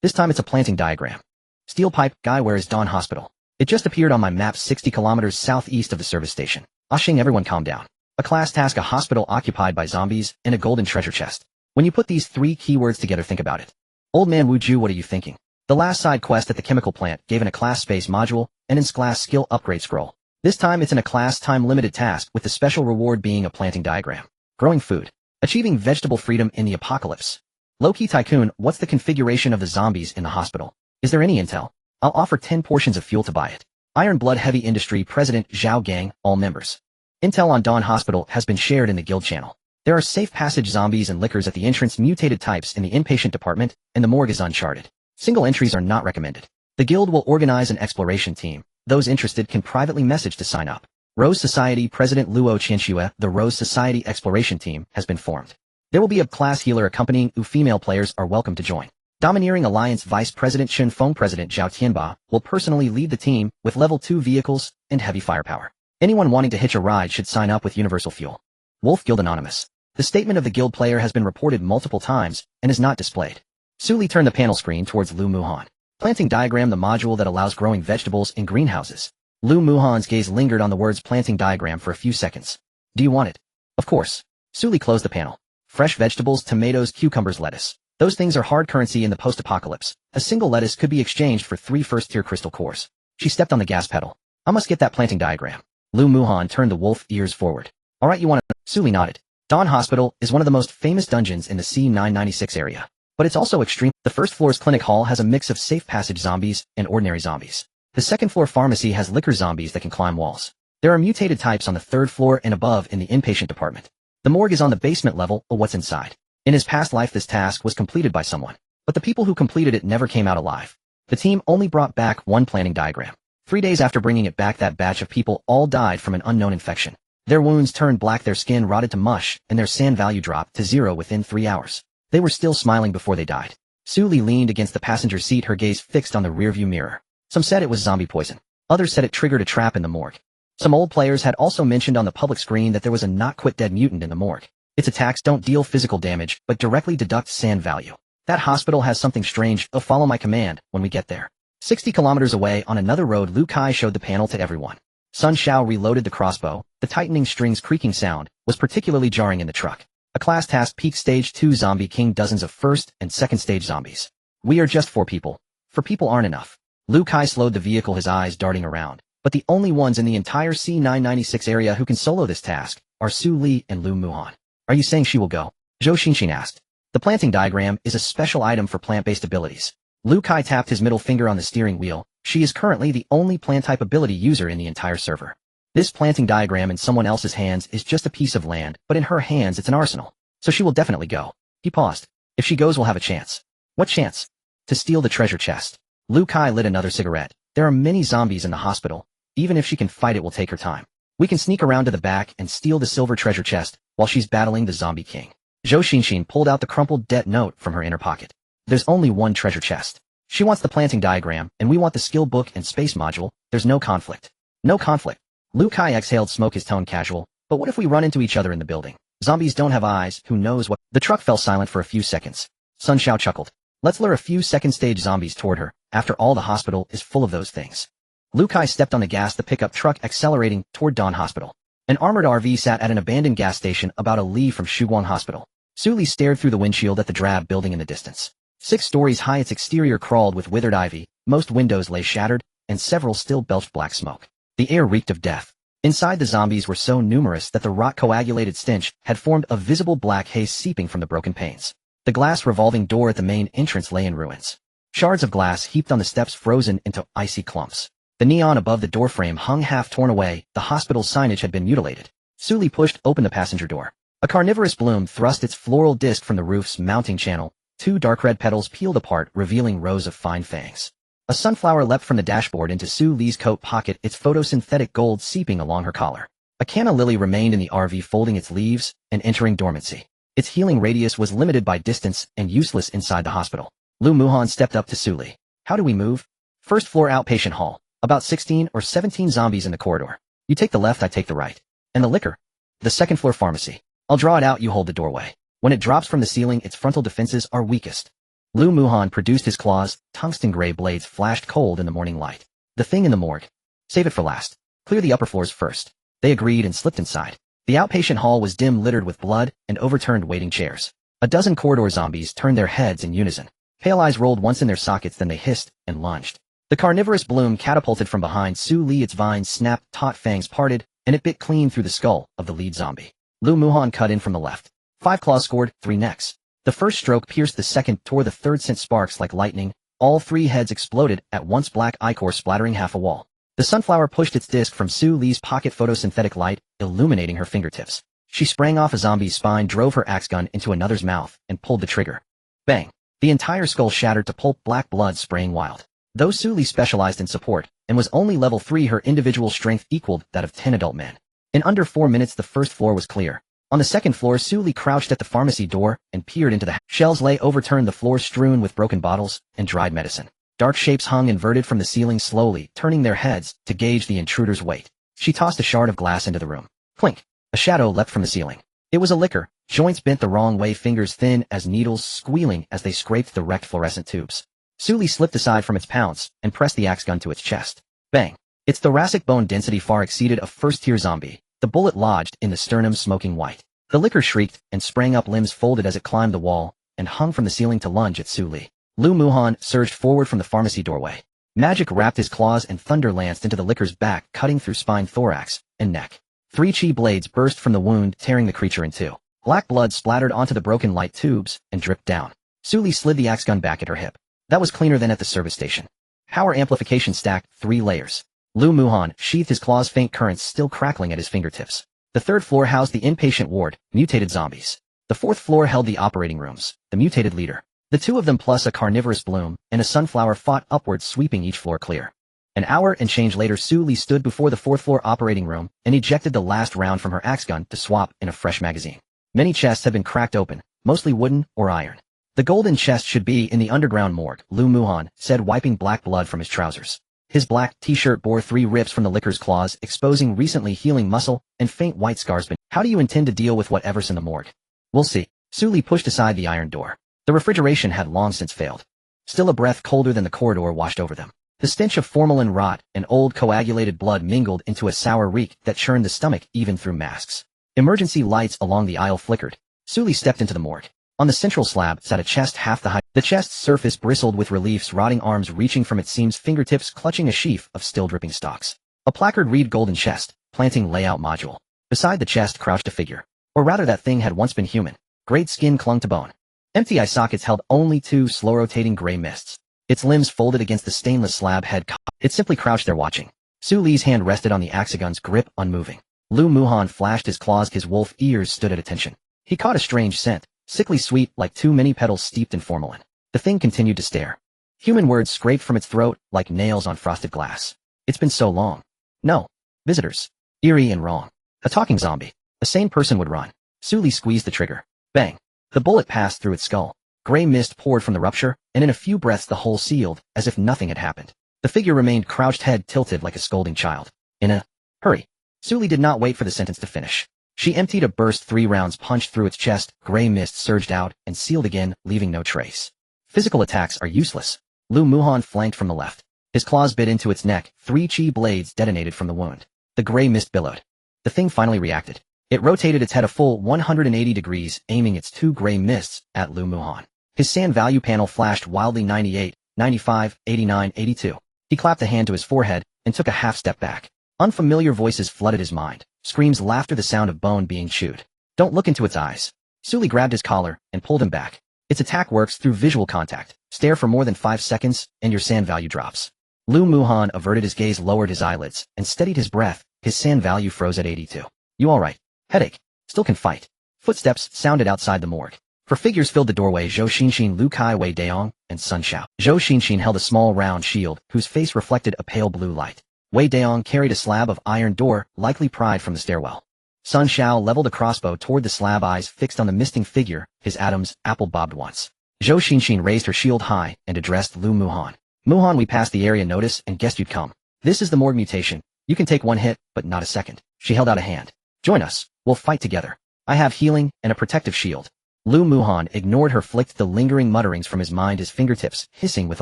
This time it's a planting diagram. Steel pipe, guy, where is Dawn Hospital? It just appeared on my map 60 kilometers southeast of the service station. Ashing, everyone calm down. A class task, a hospital occupied by zombies, and a golden treasure chest. When you put these 3 keywords together, think about it. Old man Wuju, what are you thinking? The last side quest at the chemical plant gave in a class space module and in class skill upgrade scroll. This time it's in a class time limited task with the special reward being a planting diagram. Growing food. Achieving vegetable freedom in the apocalypse. Low-key tycoon, what's the configuration of the zombies in the hospital? Is there any intel? I'll offer 10 portions of fuel to buy it. Iron Blood Heavy Industry President Zhao Gang, all members. Intel on Dawn Hospital has been shared in the guild channel. There are safe passage zombies and lickers at the entrance, mutated types in the inpatient department, and the morgue is uncharted. Single entries are not recommended. The guild will organize an exploration team. Those interested can privately message to sign up. Rose Society President Luo Qianxue, the Rose Society Exploration Team, has been formed. There will be a class healer accompanying who female players are welcome to join. Domineering Alliance Vice President Chen Feng President Zhao Tianba will personally lead the team with level 2 vehicles and heavy firepower. Anyone wanting to hitch a ride should sign up with Universal Fuel. Wolf Guild Anonymous. The statement of the guild player has been reported multiple times and is not displayed. Suli turned the panel screen towards Lu Muhan. Planting diagram, the module that allows growing vegetables in greenhouses. Lu Muhan's gaze lingered on the words planting diagram for a few seconds. Do you want it? Of course. Suli closed the panel. Fresh vegetables, tomatoes, cucumbers, lettuce. Those things are hard currency in the post-apocalypse. A single lettuce could be exchanged for 3 first-tier crystal cores. She stepped on the gas pedal. I must get that planting diagram. Lu Muhan turned the wolf ears forward. Alright, you want it? Suli nodded. Dawn Hospital is one of the most famous dungeons in the C996 area. But it's also extreme. The first floor's clinic hall has a mix of safe passage zombies and ordinary zombies. The second floor pharmacy has liquor zombies that can climb walls. There are mutated types on the 3rd floor and above in the inpatient department. The morgue is on the basement level, or what's inside. In his past life, this task was completed by someone. But the people who completed it never came out alive. The team only brought back 1 planting diagram. 3 days after bringing it back, that batch of people all died from an unknown infection. Their wounds turned black, their skin rotted to mush, and their SAN value dropped to 0 within 3 hours. They were still smiling before they died. Suli leaned against the passenger seat, her gaze fixed on the rearview mirror. Some said it was zombie poison. Others said it triggered a trap in the morgue. Some old players had also mentioned on the public screen that there was a not quit dead mutant in the morgue. Its attacks don't deal physical damage, but directly deduct SAN value. That hospital has something strange. Follow my command when we get there. 60 kilometers away on another road, Lu Kai showed the panel to everyone. Sun Xiao reloaded the crossbow. The tightening strings creaking sound was particularly jarring in the truck. A class task, peak stage 2 zombie king, dozens of first and second stage zombies. We are just 4 people. 4 people aren't enough. Lu Kai slowed the vehicle, his eyes darting around. But the only ones in the entire C996 area who can solo this task are Su Li and Lu Muhan. Are you saying she will go? Zhou Xinxin asked. The planting diagram is a special item for plant-based abilities. Lu Kai tapped his middle finger on the steering wheel. She is currently the only plant-type ability user in the entire server. This planting diagram in someone else's hands is just a piece of land, but in her hands it's an arsenal. So she will definitely go. He paused. If she goes, we'll have a chance. What chance? To steal the treasure chest. Lu Kai lit another cigarette. There are many zombies in the hospital. Even if she can fight, it will take her time. We can sneak around to the back and steal the silver treasure chest while she's battling the zombie king. Zhou Xinxin pulled out the crumpled debt note from her inner pocket. There's only 1 treasure chest. She wants the planting diagram, and we want the skill book and space module. There's no conflict. No conflict. Lu Kai exhaled smoke, his tone casual. But what if we run into each other in the building? Zombies don't have eyes, who knows what? The truck fell silent for a few seconds. Sun Xiao chuckled. Let's lure a few second-stage zombies toward her. After all, the hospital is full of those things. Lu Kai stepped on the gas, the pickup truck accelerating toward Dawn Hospital. An armored RV sat at an abandoned gas station about a li from Shuguang Hospital. Su Li stared through the windshield at the drab building in the distance. 6 stories high, its exterior crawled with withered ivy, most windows lay shattered, and several still belched black smoke. The air reeked of death. Inside, the zombies were so numerous that the rot-coagulated stench had formed a visible black haze seeping from the broken panes. The glass revolving door at the main entrance lay in ruins. Shards of glass heaped on the steps frozen into icy clumps. The neon above the doorframe hung half torn away, the hospital's signage had been mutilated. Su Li pushed open the passenger door. A carnivorous bloom thrust its floral disc from the roof's mounting channel. 2 dark red petals peeled apart, revealing rows of fine fangs. A sunflower leapt from the dashboard into Su Li's coat pocket, its photosynthetic gold seeping along her collar. A canna lily remained in the RV, folding its leaves and entering dormancy. Its healing radius was limited by distance and useless inside the hospital. Lu Muhan stepped up to Su Li. How do we move? First floor outpatient hall. About 16 or 17 zombies in the corridor. You take the left, I take the right. And the liquor? The second floor pharmacy. I'll draw it out, you hold the doorway. When it drops from the ceiling, its frontal defenses are weakest. Lu Muhan produced his claws, tungsten gray blades flashed cold in the morning light. The thing in the morgue. Save it for last. Clear the upper floors first. They agreed and slipped inside. The outpatient hall was dim, littered with blood and overturned waiting chairs. A dozen corridor zombies turned their heads in unison. Pale eyes rolled once in their sockets, then they hissed and lunged. The carnivorous bloom catapulted from behind Su Li, its vines snapped, taut fangs parted, and it bit clean through the skull of the lead zombie. Lu Muhan cut in from the left. 5 claws scored, 3 necks. The first stroke pierced the second, tore the third, sent sparks like lightning. All 3 heads exploded at once, black ichor splattering half a wall. The sunflower pushed its disc from Su Li's pocket, photosynthetic light illuminating her fingertips. She sprang off a zombie's spine, drove her axe gun into another's mouth, and pulled the trigger. Bang! The entire skull shattered to pulp, black blood spraying wild. Though Su Li specialized in support, and was only level 3, her individual strength equaled that of 10 adult men. In under 4 minutes the first floor was clear. On the second floor, Su Li crouched at the pharmacy door and peered into the shelves lay overturned, the floor strewn with broken bottles and dried medicine. Dark shapes hung inverted from the ceiling, slowly turning their heads to gauge the intruder's weight. She tossed a shard of glass into the room. Clink! A shadow leapt from the ceiling. It was a liquor, joints bent the wrong way, fingers thin as needles squealing as they scraped the wrecked fluorescent tubes. Su Li slipped aside from its pounce and pressed the axe gun to its chest. Bang! Its thoracic bone density far exceeded a first-tier zombie. The bullet lodged in the sternum, smoking white. The liquor shrieked and sprang up, limbs folded as it climbed the wall and hung from the ceiling to lunge at Su Li. Lu Muhan surged forward from the pharmacy doorway. Magic wrapped his claws and thunder lanced into the liquor's back, cutting through spine, thorax, and neck. 3 chi blades burst from the wound, tearing the creature in 2. Black blood splattered onto the broken light tubes and dripped down. Su Li slid the axe gun back at her hip. That was cleaner than at the service station. Power amplification stacked 3 layers. Lu Muhan sheathed his claws, faint currents still crackling at his fingertips. The third floor housed the inpatient ward, mutated zombies. The fourth floor held the operating rooms, the mutated leader. The 2 of them plus a carnivorous bloom and a sunflower fought upwards, sweeping each floor clear. An hour and change later, Su Li stood before the fourth floor operating room and ejected the last round from her axe gun to swap in a fresh magazine. Many chests had been cracked open, mostly wooden or iron. The golden chest should be in the underground morgue, Lu Muhan said, wiping black blood from his trousers. His black t-shirt bore 3 rips from the liquor's claws, exposing recently healing muscle and faint white scars. But how do you intend to deal with whatever's in the morgue? We'll see. Su Li pushed aside the iron door. The refrigeration had long since failed. Still, a breath colder than the corridor washed over them. The stench of formalin rot and old coagulated blood mingled into a sour reek that churned the stomach even through masks. Emergency lights along the aisle flickered. Su Li stepped into the morgue. On the central slab sat a chest half the height. The chest's surface bristled with reliefs, rotting arms reaching from its seams, fingertips clutching a sheaf of still dripping stocks. A placard read golden chest, planting layout module. Beside the chest crouched a figure. Or rather, that thing had once been human. Great skin clung to bone. Empty eye sockets held only 2 slow-rotating gray mists. Its limbs folded against the stainless slab head. It simply crouched there watching. Su Li's hand rested on the axagon's grip, unmoving. Lu Muhan flashed his claws. His wolf ears stood at attention. He caught a strange scent, sickly sweet like too many petals steeped in formalin. The thing continued to stare. Human words scraped from its throat like nails on frosted glass. It's been so long. No. Visitors. Eerie and wrong. A talking zombie. A sane person would run. Su Li squeezed the trigger. Bang. The bullet passed through its skull. Gray mist poured from the rupture, and in a few breaths the hole sealed, as if nothing had happened. The figure remained crouched, head tilted like a scolding child. In a hurry. Su Li did not wait for the sentence to finish. She emptied a burst. 3 rounds punched through its chest, gray mist surged out, and sealed again, leaving no trace. Physical attacks are useless. Lu Muhan flanked from the left. His claws bit into its neck. 3 chi blades detonated from the wound. The gray mist billowed. The thing finally reacted. It rotated its head a full 180 degrees, aiming its two gray mists at Lu Muhan. His sand value panel flashed wildly 98, 95, 89, 82. He clapped a hand to his forehead and took a half step back. Unfamiliar voices flooded his mind. Screams, laughter, the sound of bone being chewed. Don't look into its eyes. Suli grabbed his collar and pulled him back. Its attack works through visual contact. Stare for more than 5 seconds, and your sand value drops. Lu Muhan averted his gaze, lowered his eyelids, and steadied his breath. His sand value froze at 82. You alright? Headache. Still can fight. Footsteps sounded outside the morgue. For figures filled the doorway: Zhou Xinxin, Lu Kai, Wei Daong, and Sun Xiao. Zhou Xinxin held a small round shield, whose face reflected a pale blue light. Wei Daong carried a slab of iron door, likely pried from the stairwell. Sun Xiao leveled a crossbow toward the slab, eyes fixed on the misting figure, his atoms apple-bobbed once. Zhou Xinxin raised her shield high and addressed Lu Muhan. Muhan, we passed the area notice and guessed you'd come. This is the morgue mutation. You can take one hit, but not a second. She held out a hand. Join us. We'll fight together. I have healing and a protective shield. Lu Muhan ignored her, flicked the lingering mutterings from his mind, his fingertips hissing with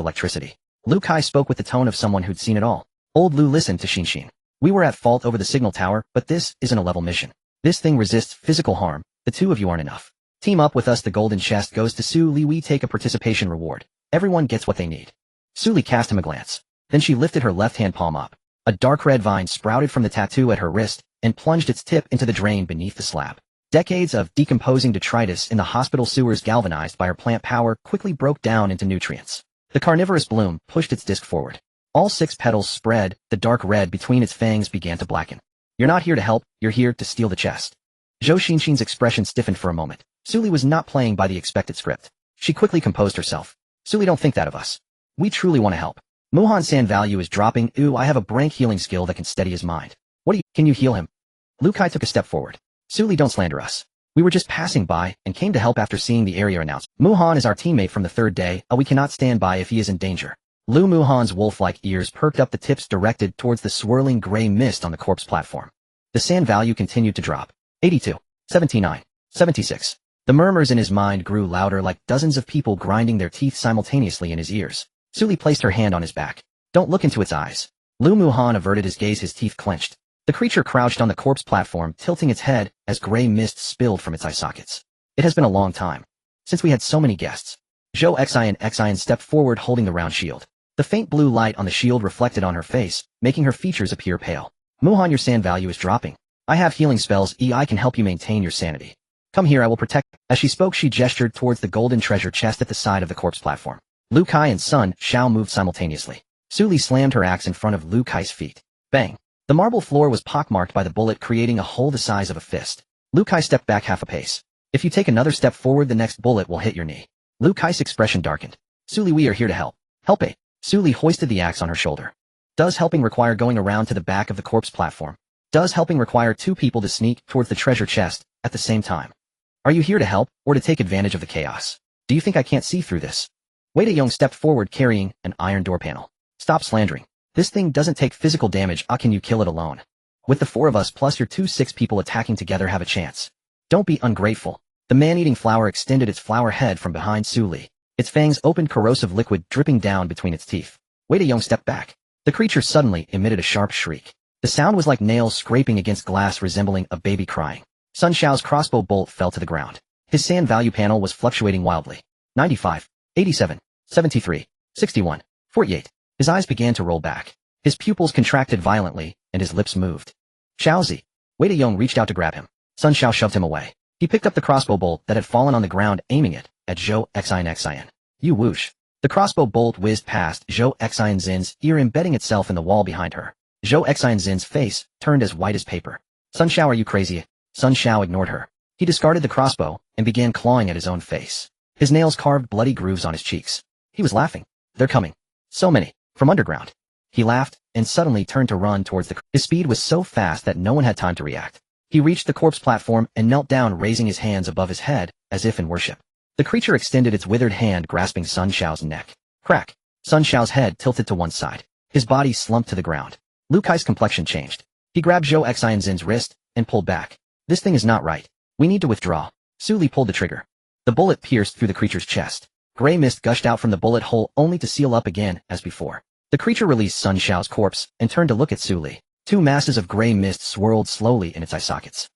electricity. Lu Kai spoke with the tone of someone who'd seen it all. Old Lu listened to Xinxin. We were at fault over the signal tower, but this isn't a level mission. This thing resists physical harm. The two of you aren't enough. Team up with us. The golden chest goes to Su Li. We take a participation reward. Everyone gets what they need. Su Li cast him a glance. Then she lifted her left hand palm up. A dark red vine sprouted from the tattoo at her wrist and plunged its tip into the drain beneath the slab. Decades of decomposing detritus in the hospital sewers, galvanized by her plant power, quickly broke down into nutrients. The carnivorous bloom pushed its disc forward. All 6 petals spread, the dark red between its fangs began to blacken. You're not here to help, you're here to steal the chest. Zhou Xinxin's expression stiffened for a moment. Suli was not playing by the expected script. She quickly composed herself. Suli, don't think that of us. We truly want to help. Muhan's sand value is dropping. Ooh, I have a brank healing skill that can steady his mind. Can you heal him? Lu Kai took a step forward. Suli, don't slander us. We were just passing by and came to help after seeing the area announced. Muhan is our teammate from the 3rd day. We cannot stand by if he is in danger. Lu Muhan's wolf-like ears perked up, the tips directed towards the swirling gray mist on the corpse platform. The sand value continued to drop. 82, 79, 76. The murmurs in his mind grew louder, like dozens of people grinding their teeth simultaneously in his ears. Suli placed her hand on his back. Don't look into its eyes. Lu Muhan averted his gaze, his teeth clenched. The creature crouched on the corpse platform, tilting its head as gray mist spilled from its eye sockets. It has been a long time since we had so many guests. Zhou Xian stepped forward, holding the round shield. The faint blue light on the shield reflected on her face, making her features appear pale. Muhan, your sand value is dropping. I have healing spells. I can help you maintain your sanity. Come here, I will protect. As she spoke, she gestured towards the golden treasure chest at the side of the corpse platform. Lu Kai and Sun Xiao moved simultaneously. Su Li slammed her axe in front of Lu Kai's feet. Bang! The marble floor was pockmarked by the bullet, creating a hole the size of a fist. Lu Kai stepped back half a pace. If you take another step forward, the next bullet will hit your knee. Lu Kai's expression darkened. Su Li, we are here to help. Help it. Su Li hoisted the axe on her shoulder. Does helping require going around to the back of the corpse platform? Does helping require 2 people to sneak towards the treasure chest at the same time? Are you here to help, or to take advantage of the chaos? Do you think I can't see through this? Wei Daong stepped forward, carrying an iron door panel. Stop slandering. This thing doesn't take physical damage. Can you kill it alone? With the 4 of us plus your 2 6 people attacking together, have a chance. Don't be ungrateful. The man-eating flower extended its flower head from behind Su Li. Its fangs opened, corrosive liquid dripping down between its teeth. Wei Daong stepped back. The creature suddenly emitted a sharp shriek. The sound was like nails scraping against glass, resembling a baby crying. Sun Xiao's crossbow bolt fell to the ground. His sand value panel was fluctuating wildly. 95, 87, 73, 61, 48. His eyes began to roll back. His pupils contracted violently, and his lips moved. Xiaozi. Wei Daong reached out to grab him. Sun Xiao shoved him away. He picked up the crossbow bolt that had fallen on the ground, aiming it at Zhou Xian. You whoosh. The crossbow bolt whizzed past Zhou Xian's ear, embedding itself in the wall behind her. Zhou Xian's face turned as white as paper. Sun Xiao, are you crazy? Sun Xiao ignored her. He discarded the crossbow and began clawing at his own face. His nails carved bloody grooves on his cheeks. He was laughing. They're coming. So many. From underground. He laughed and suddenly turned to run towards the... His speed was so fast that no one had time to react. He reached the corpse platform and knelt down, raising his hands above his head as if in worship. The creature extended its withered hand, grasping Sun Xiao's neck. Crack. Sun Xiao's head tilted to one side. His body slumped to the ground. Lu Kai's complexion changed. He grabbed Zhou Xian's wrist and pulled back. This thing is not right. We need to withdraw. Su Li pulled the trigger. The bullet pierced through the creature's chest. Gray mist gushed out from the bullet hole, only to seal up again as before. The creature released Sun Xiao's corpse and turned to look at Su Li. 2 masses of gray mist swirled slowly in its eye sockets.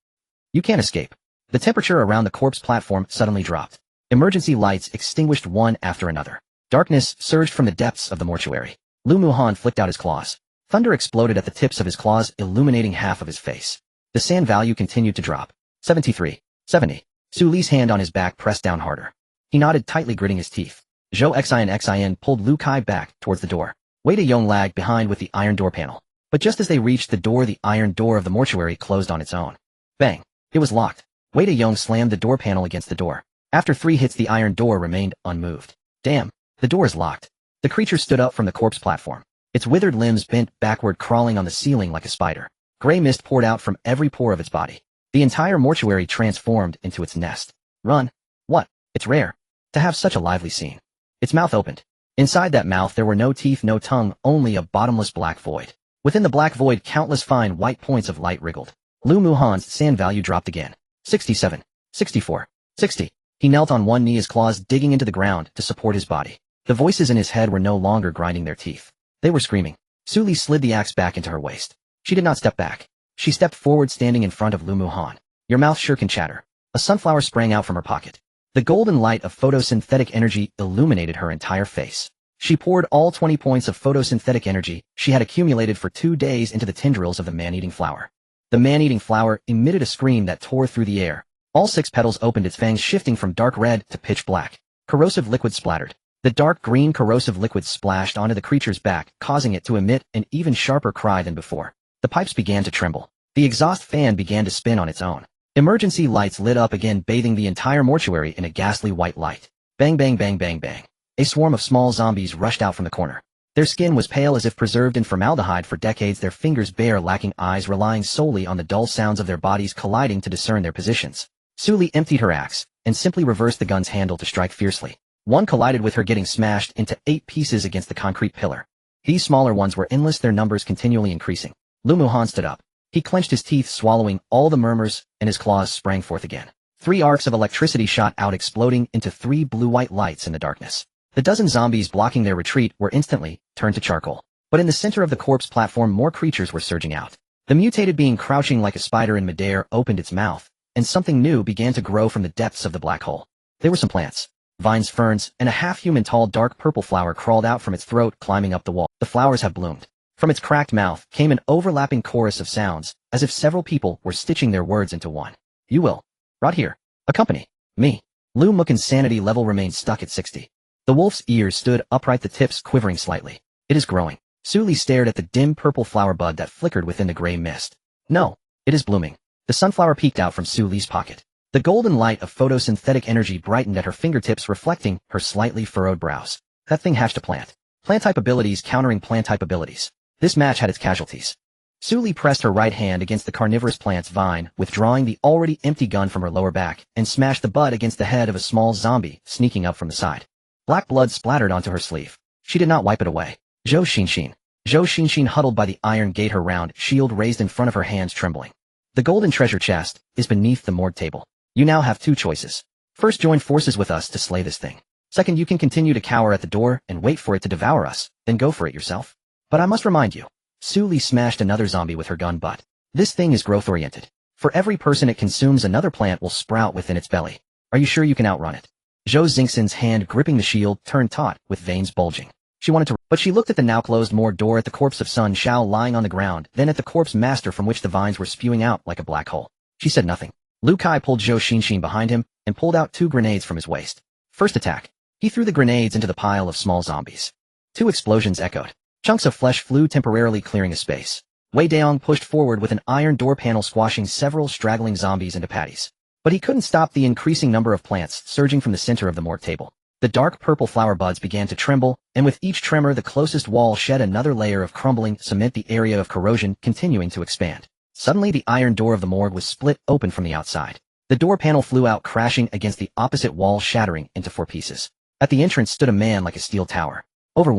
You can't escape. The temperature around the corpse platform suddenly dropped. Emergency lights extinguished one after another. Darkness surged from the depths of the mortuary. Lu Muhan flicked out his claws. Thunder exploded at the tips of his claws, illuminating half of his face. The sand value continued to drop. 73. 70. Su Li's hand on his back pressed down harder. He nodded tightly, gritting his teeth. Zhou Xin pulled Lu Kai back towards the door. Wei Dayong lagged behind with the iron door panel. But just as they reached the door, the iron door of the mortuary closed on its own. Bang. It was locked. Wei Dayong slammed the door panel against the door. After 3 hits, the iron door remained unmoved. Damn. The door is locked. The creature stood up from the corpse platform. Its withered limbs bent backward, crawling on the ceiling like a spider. Gray mist poured out from every pore of its body. The entire mortuary transformed into its nest. Run. What? It's rare to have such a lively scene. Its mouth opened. Inside that mouth there were no teeth, no tongue, only a bottomless black void. Within the black void, countless fine white points of light wriggled. Lu Muhan's sand value dropped again. 67. 64. 60. He knelt on one knee, his claws digging into the ground to support his body. The voices in his head were no longer grinding their teeth. They were screaming. Su Li slid the axe back into her waist. She did not step back. She stepped forward, standing in front of Lu Muhan. Your mouth sure can chatter. A sunflower sprang out from her pocket. The golden light of photosynthetic energy illuminated her entire face. She poured all 20 points of photosynthetic energy she had accumulated for 2 days into the tendrils of the man-eating flower. The man-eating flower emitted a scream that tore through the air. All 6 petals opened, its fangs shifting from dark red to pitch black. Corrosive liquid splattered. The dark green corrosive liquid splashed onto the creature's back, causing it to emit an even sharper cry than before. The pipes began to tremble. The exhaust fan began to spin on its own. Emergency lights lit up again, bathing the entire mortuary in a ghastly white light. Bang, bang, bang, bang, bang. A swarm of small zombies rushed out from the corner. Their skin was pale as if preserved in formaldehyde for decades, their fingers bare, lacking eyes, relying solely on the dull sounds of their bodies colliding to discern their positions. Su Li emptied her axe and simply reversed the gun's handle to strike fiercely. One collided with her, getting smashed into 8 pieces against the concrete pillar. These smaller ones were endless, their numbers continually increasing. Lu Muhan stood up. He clenched his teeth, swallowing all the murmurs, and his claws sprang forth again. 3 arcs of electricity shot out, exploding into 3 blue-white lights in the darkness. The dozen zombies blocking their retreat were instantly turned to charcoal. But in the center of the corpse platform, more creatures were surging out. The mutated being, crouching like a spider in midair, opened its mouth, and something new began to grow from the depths of the black hole. There were some plants, vines, ferns, and a half-human tall dark purple flower crawled out from its throat, climbing up the wall. The flowers have bloomed. From its cracked mouth came an overlapping chorus of sounds, as if several people were stitching their words into one. You will rot here. Accompany me. Lu Mukan's sanity level remained stuck at 60. The wolf's ears stood upright, the tips quivering slightly. It is growing. Su Li stared at the dim purple flower bud that flickered within the gray mist. No, it is blooming. The sunflower peeked out from Su Li's pocket. The golden light of photosynthetic energy brightened at her fingertips, reflecting her slightly furrowed brows. That thing hatched a plant. Plant-type abilities countering plant-type abilities. This match had its casualties. Su Li pressed her right hand against the carnivorous plant's vine, withdrawing the already empty gun from her lower back, and smashed the bud against the head of a small zombie sneaking up from the side. Black blood splattered onto her sleeve. She did not wipe it away. Zhou Xinxin huddled by the iron gate, her round shield raised in front of her, hands trembling. The golden treasure chest is beneath the morgue table. You now have 2 choices. First, join forces with us to slay this thing. Second, you can continue to cower at the door and wait for it to devour us, then go for it yourself. But I must remind you, Su Li smashed another zombie with her gun butt. This thing is growth-oriented. For every person it consumes, another plant will sprout within its belly. Are you sure you can outrun it? Zhou Xingxin's hand gripping the shield turned taut, with veins bulging. She wanted to, but she looked at the now-closed morgue door, at the corpse of Sun Shao lying on the ground, then at the corpse master from which the vines were spewing out like a black hole. She said nothing. Lu Kai pulled Zhou Xinxin behind him and pulled out 2 grenades from his waist. First attack. He threw the grenades into the pile of small zombies. 2 explosions echoed. Chunks of flesh flew, temporarily clearing a space. Wei Dayong pushed forward with an iron door panel, squashing several straggling zombies into patties. But he couldn't stop the increasing number of plants surging from the center of the morgue table. The dark purple flower buds began to tremble, and with each tremor the closest wall shed another layer of crumbling cement, the area of corrosion continuing to expand. Suddenly the iron door of the morgue was split open from the outside. The door panel flew out, crashing against the opposite wall, shattering into 4 pieces. At the entrance stood a man like a steel tower. Over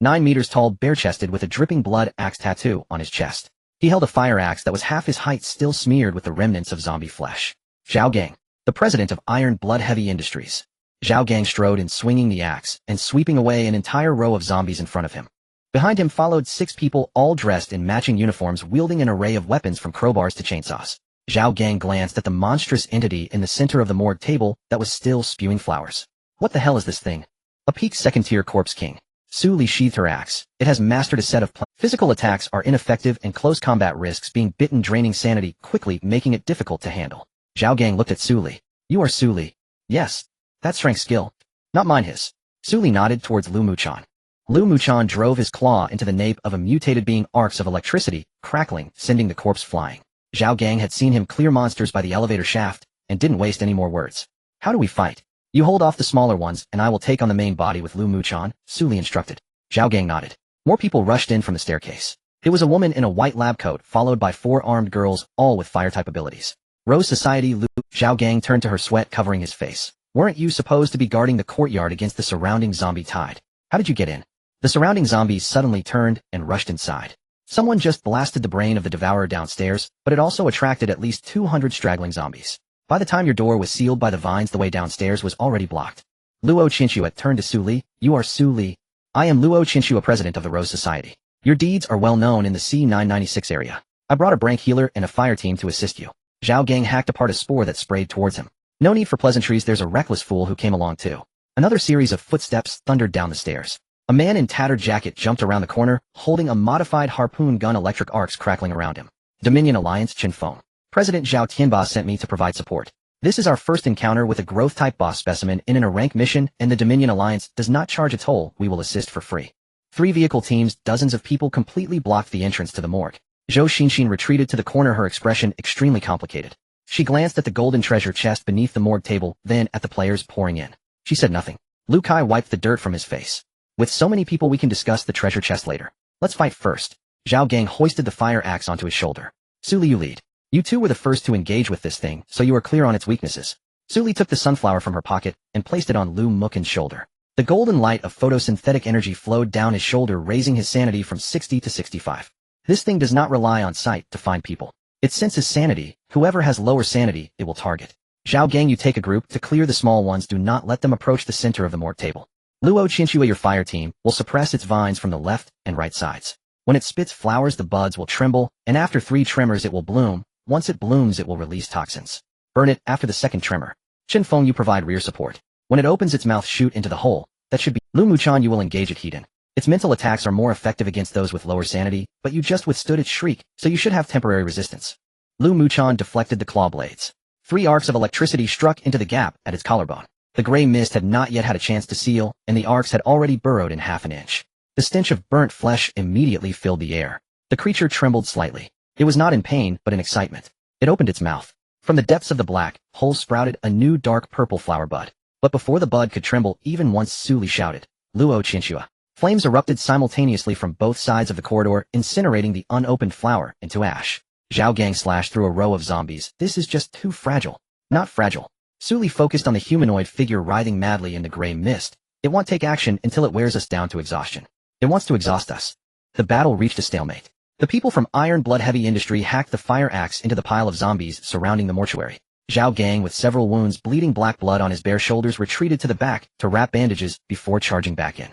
9 meters tall, bare-chested, with a dripping blood axe tattoo on his chest. He held a fire axe that was half his height, still smeared with the remnants of zombie flesh. Zhao Gang, the president of Iron Blood Heavy Industries. Zhao Gang strode in, swinging the axe and sweeping away an entire row of zombies in front of him. Behind him followed 6 people, all dressed in matching uniforms, wielding an array of weapons from crowbars to chainsaws. Zhao Gang glanced at the monstrous entity in the center of the morgue table that was still spewing flowers. What the hell is this thing? A peak second-tier corpse king. Su Li sheathed her axe. It has mastered a set of physical attacks are ineffective and close combat risks being bitten, draining sanity quickly, making it difficult to handle. Zhao Gang looked at Su Li. You are Su Li. Yes. That's strength skill. Not mine his. Su Li nodded towards Lu Muchan. Lu Muchan drove his claw into the nape of a mutated being, arcs of electricity, crackling, sending the corpse flying. Zhao Gang had seen him clear monsters by the elevator shaft, and didn't waste any more words. How do we fight? You hold off the smaller ones, and I will take on the main body with Lu Muchan, Su Li instructed. Zhao Gang nodded. More people rushed in from the staircase. It was a woman in a white lab coat, followed by 4 armed girls, all with fire-type abilities. Rose Society Lu. Zhao Gang turned to her, sweat covering his face. Weren't you supposed to be guarding the courtyard against the surrounding zombie tide? How did you get in? The surrounding zombies suddenly turned and rushed inside. Someone just blasted the brain of the devourer downstairs, but it also attracted at least 200 straggling zombies. By the time your door was sealed by the vines, the way downstairs was already blocked. Luo Qinxue turned to Su Li. You are Su Li. I am Luo Qinxue, president of the Rose Society. Your deeds are well known in the C996 area. I brought a brank healer and a fire team to assist you. Zhao Gang hacked apart a spore that sprayed towards him. No need for pleasantries, there's a reckless fool who came along too. Another series of footsteps thundered down the stairs. A man in tattered jacket jumped around the corner, holding a modified harpoon gun, electric arcs crackling around him. Dominion Alliance Chen Feng. President Zhao Tianba sent me to provide support. This is our first encounter with a growth-type boss specimen in an rank mission, and the Dominion Alliance does not charge a toll. We will assist for free. 3 vehicle teams, dozens of people completely blocked the entrance to the morgue. Zhou Xinxin retreated to the corner, her expression extremely complicated. She glanced at the golden treasure chest beneath the morgue table, then at the players pouring in. She said nothing. Lu Kai wiped the dirt from his face. With so many people, we can discuss the treasure chest later. Let's fight first. Zhao Gang hoisted the fire axe onto his shoulder. Su Li, you lead. You two were the first to engage with this thing, so you are clear on its weaknesses. Su Li took the sunflower from her pocket and placed it on Lu Mukin's shoulder. The golden light of photosynthetic energy flowed down his shoulder, raising his sanity from 60 to 65. This thing does not rely on sight to find people. It senses sanity. Whoever has lower sanity, it will target. Zhao Gang, you take a group to clear the small ones. Do not let them approach the center of the morgue table. Luo Qinxue, your fire team, will suppress its vines from the left and right sides. When it spits flowers, the buds will tremble, and after 3 tremors it will bloom. Once it blooms, it will release toxins. Burn it after the 2nd tremor. Chen Feng, you provide rear support. When it opens its mouth, shoot into the hole. That should be. Lu Muchan, you will engage it Hedon. Its mental attacks are more effective against those with lower sanity, but you just withstood its shriek, so you should have temporary resistance. Lu Muchan deflected the claw blades. 3 arcs of electricity struck into the gap at its collarbone. The gray mist had not yet had a chance to seal, and the arcs had already burrowed in half an inch. The stench of burnt flesh immediately filled the air. The creature trembled slightly. It was not in pain, but in excitement. It opened its mouth. From the depths of the black hole sprouted a new dark purple flower bud. But before the bud could tremble even once, Su Li shouted, Luo Qinxue. Flames erupted simultaneously from both sides of the corridor, incinerating the unopened flower into ash. Zhao Gang slashed through a row of zombies. This is just too fragile. Not fragile. Su Li focused on the humanoid figure writhing madly in the gray mist. It won't take action until it wears us down to exhaustion. It wants to exhaust us. The battle reached a stalemate. The people from Iron Blood Heavy Industry hacked the fire axe into the pile of zombies surrounding the mortuary. Zhao Gang, with several wounds, bleeding black blood on his bare shoulders, retreated to the back to wrap bandages before charging back in.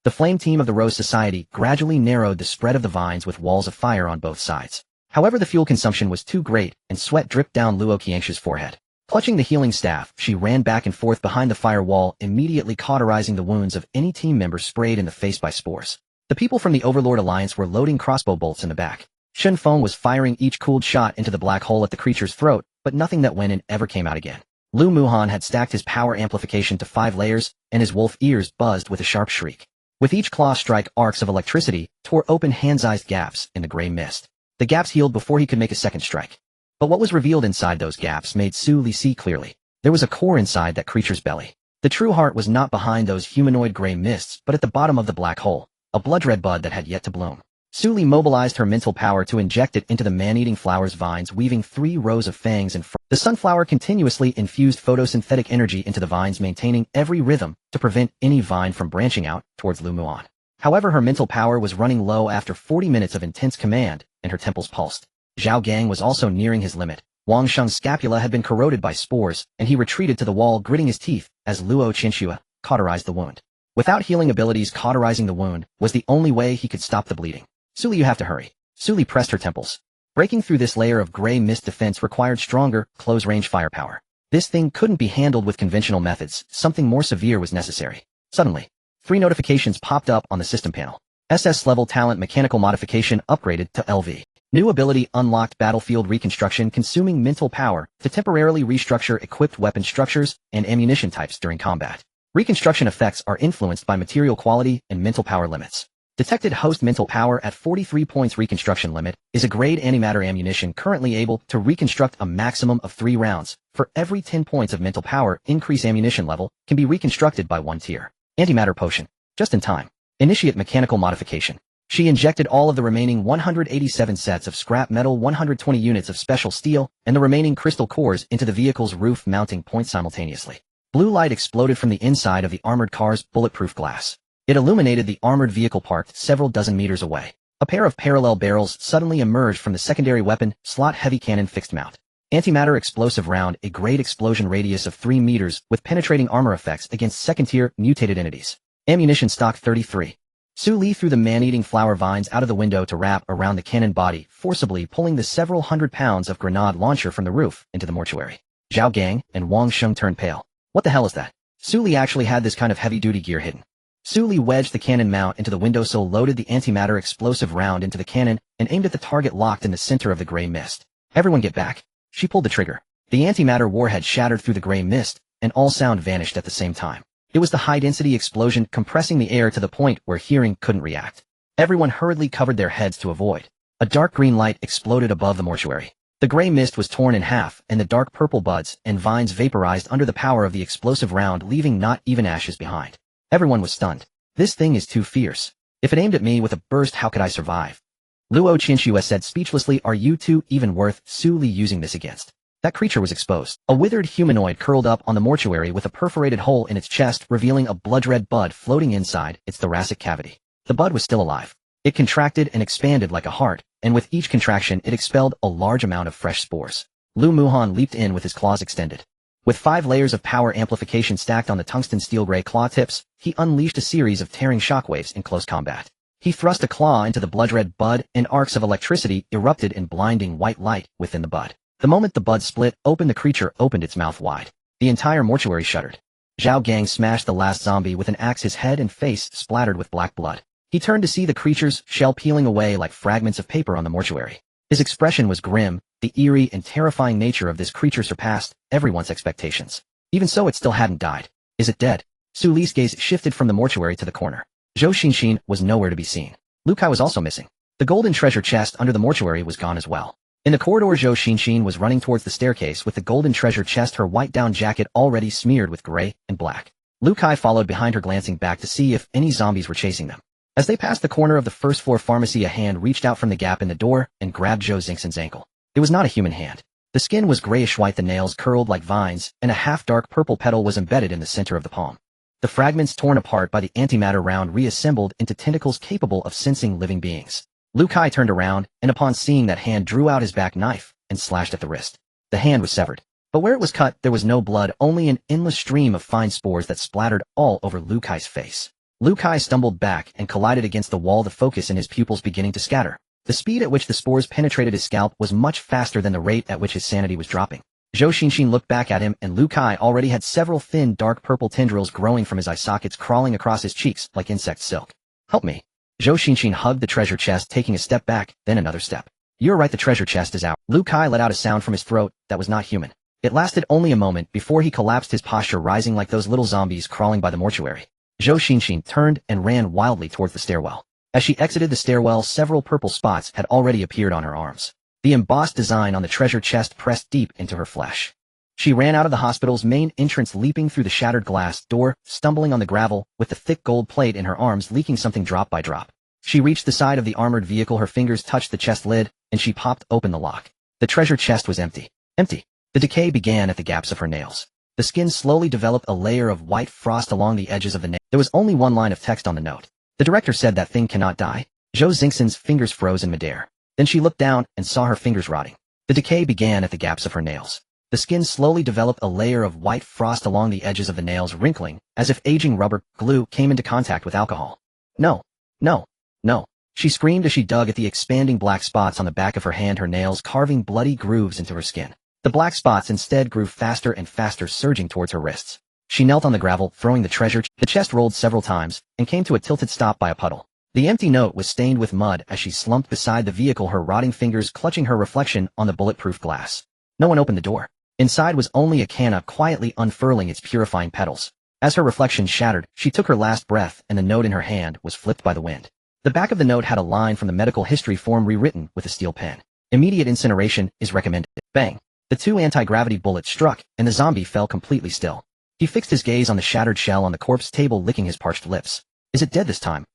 The flame team of the Rose Society gradually narrowed the spread of the vines with walls of fire on both sides. However, the fuel consumption was too great, and sweat dripped down Luo Qianxue's forehead. Clutching the healing staff, she ran back and forth behind the fire wall, immediately cauterizing the wounds of any team member sprayed in the face by spores. The people from the Overlord Alliance were loading crossbow bolts in the back. Chen Feng was firing each cooled shot into the black hole at the creature's throat, but nothing that went in ever came out again. Lu Muhan had stacked his power amplification to 5 layers, and his wolf ears buzzed with a sharp shriek. With each claw strike, arcs of electricity tore open hand-sized gaps in the gray mist. The gaps healed before he could make a second strike. But what was revealed inside those gaps made Su Li see clearly. There was a core inside that creature's belly. The true heart was not behind those humanoid gray mists, but at the bottom of the black hole, a blood-red bud that had yet to bloom. Su Li mobilized her mental power to inject it into the man-eating flower's vines, weaving 3 rows of fangs in front. The sunflower continuously infused photosynthetic energy into the vines, maintaining every rhythm to prevent any vine from branching out towards Lu Muan. However, her mental power was running low after 40 minutes of intense command, and her temples pulsed. Zhao Gang was also nearing his limit. Wang Sheng's scapula had been corroded by spores, and he retreated to the wall, gritting his teeth as Luo Qinxue cauterized the wound. Without healing abilities, cauterizing the wound was the only way he could stop the bleeding. Su Li, you have to hurry. Su Li pressed her temples. Breaking through this layer of gray mist defense required stronger, close-range firepower. This thing couldn't be handled with conventional methods, something more severe was necessary. Suddenly, 3 notifications popped up on the system panel. SS-level talent mechanical modification upgraded to LV. New ability unlocked battlefield reconstruction consuming mental power to temporarily restructure equipped weapon structures and ammunition types during combat. Reconstruction effects are influenced by material quality and mental power limits. Detected host mental power at 43 points. Reconstruction limit is a grade antimatter ammunition currently able to reconstruct a maximum of 3 rounds. For every 10 points of mental power increase ammunition level can be reconstructed by 1 tier. Antimatter potion. Just in time. Initiate mechanical modification. She injected all of the remaining 187 sets of scrap metal, 120 units of special steel, and the remaining crystal cores into the vehicle's roof mounting point simultaneously. Blue light exploded from the inside of the armored car's bulletproof glass. It illuminated the armored vehicle parked several dozen meters away. A pair of parallel barrels suddenly emerged from the secondary weapon slot heavy cannon fixed mount. Antimatter explosive round, a grade explosion radius of 3 meters with penetrating armor effects against second-tier mutated entities. Ammunition stock 33. Su Li threw the man-eating flower vines out of the window to wrap around the cannon body, forcibly pulling the several hundred pounds of grenade launcher from the roof into the mortuary. Zhao Gang and Wang Sheng turned pale. What the hell is that? Su Li actually had this kind of heavy-duty gear hidden. Su Li wedged the cannon mount into the windowsill, loaded the antimatter explosive round into the cannon, and aimed at the target locked in the center of the gray mist. Everyone get back. She pulled the trigger. The antimatter warhead shattered through the gray mist, and all sound vanished at the same time. It was the high-density explosion compressing the air to the point where hearing couldn't react. Everyone hurriedly covered their heads to avoid. A dark green light exploded above the mortuary. The gray mist was torn in half, and the dark purple buds and vines vaporized under the power of the explosive round, leaving not even ashes behind. Everyone was stunned. This thing is too fierce. If it aimed at me with a burst, how could I survive? Luo Qinxue said speechlessly, are you two even worth Su Li using this against? That creature was exposed. A withered humanoid curled up on the mortuary with a perforated hole in its chest, revealing a blood-red bud floating inside its thoracic cavity. The bud was still alive. It contracted and expanded like a heart, and with each contraction it expelled a large amount of fresh spores. Lu Muhan leaped in with his claws extended. With 5 layers of power amplification stacked on the tungsten steel gray claw tips, he unleashed a series of tearing shockwaves in close combat. He thrust a claw into the blood-red bud, and arcs of electricity erupted in blinding white light within the bud. The moment the bud split open, the creature opened its mouth wide. The entire mortuary shuddered. Zhao Gang smashed the last zombie with an axe, his head and face splattered with black blood. He turned to see the creature's shell peeling away like fragments of paper on the mortuary. His expression was grim. The eerie and terrifying nature of this creature surpassed everyone's expectations. Even so, it still hadn't died. Is it dead? Su Li's gaze shifted from the mortuary to the corner. Zhou Xinxin was nowhere to be seen. Lu Kai was also missing. The golden treasure chest under the mortuary was gone as well. In the corridor, Zhou Xinxin was running towards the staircase with the golden treasure chest, her white down jacket already smeared with gray and black. Lu Kai followed behind her, glancing back to see if any zombies were chasing them. As they passed the corner of the first-floor pharmacy, a hand reached out from the gap in the door and grabbed Zhou Xingxin's ankle. It was not a human hand. The skin was grayish-white, the nails curled like vines, and a half-dark purple petal was embedded in the center of the palm. The fragments torn apart by the antimatter round reassembled into tentacles capable of sensing living beings. Lu Kai turned around, and upon seeing that hand, drew out his back knife and slashed at the wrist. The hand was severed. But where it was cut, there was no blood, only an endless stream of fine spores that splattered all over Lu Kai's face. Lu Kai stumbled back and collided against the wall, the focus in his pupils beginning to scatter. The speed at which the spores penetrated his scalp was much faster than the rate at which his sanity was dropping. Zhou Xinxin looked back at him, and Lu Kai already had several thin, dark purple tendrils growing from his eye sockets, crawling across his cheeks like insect silk. Help me. Zhou Xinxin hugged the treasure chest, taking a step back, then another step. You're right, the treasure chest is out. Lu Kai let out a sound from his throat that was not human. It lasted only a moment before he collapsed, his posture rising like those little zombies crawling by the mortuary. Zhou Xinxin turned and ran wildly towards the stairwell. As she exited the stairwell, several purple spots had already appeared on her arms. The embossed design on the treasure chest pressed deep into her flesh. She ran out of the hospital's main entrance, leaping through the shattered glass door, stumbling on the gravel, with the thick gold plate in her arms leaking something drop by drop. She reached the side of the armored vehicle, her fingers touched the chest lid, and she popped open the lock. The treasure chest was empty. Empty. The decay began at the gaps of her nails. The skin slowly developed a layer of white frost along the edges of the nail. There was only one line of text on the note. The director said that thing cannot die. Zhou Xingxin's fingers froze in midair. Then she looked down and saw her fingers rotting. The decay began at the gaps of her nails. The skin slowly developed a layer of white frost along the edges of the nails, wrinkling, as if aging rubber glue came into contact with alcohol. No. No. No. She screamed as she dug at the expanding black spots on the back of her hand, her nails carving bloody grooves into her skin. The black spots instead grew faster and faster, surging towards her wrists. She knelt on the gravel, throwing the treasure. The chest rolled several times, and came to a tilted stop by a puddle. The empty note was stained with mud as she slumped beside the vehicle, her rotting fingers clutching her reflection on the bulletproof glass. No one opened the door. Inside was only a canna quietly unfurling its purifying petals. As her reflection shattered, she took her last breath, and the note in her hand was flipped by the wind. The back of the note had a line from the medical history form rewritten with a steel pen. Immediate incineration is recommended. Bang! The two anti-gravity bullets struck, and the zombie fell completely still. He fixed his gaze on the shattered shell on the corpse table, licking his parched lips. Is it dead this time?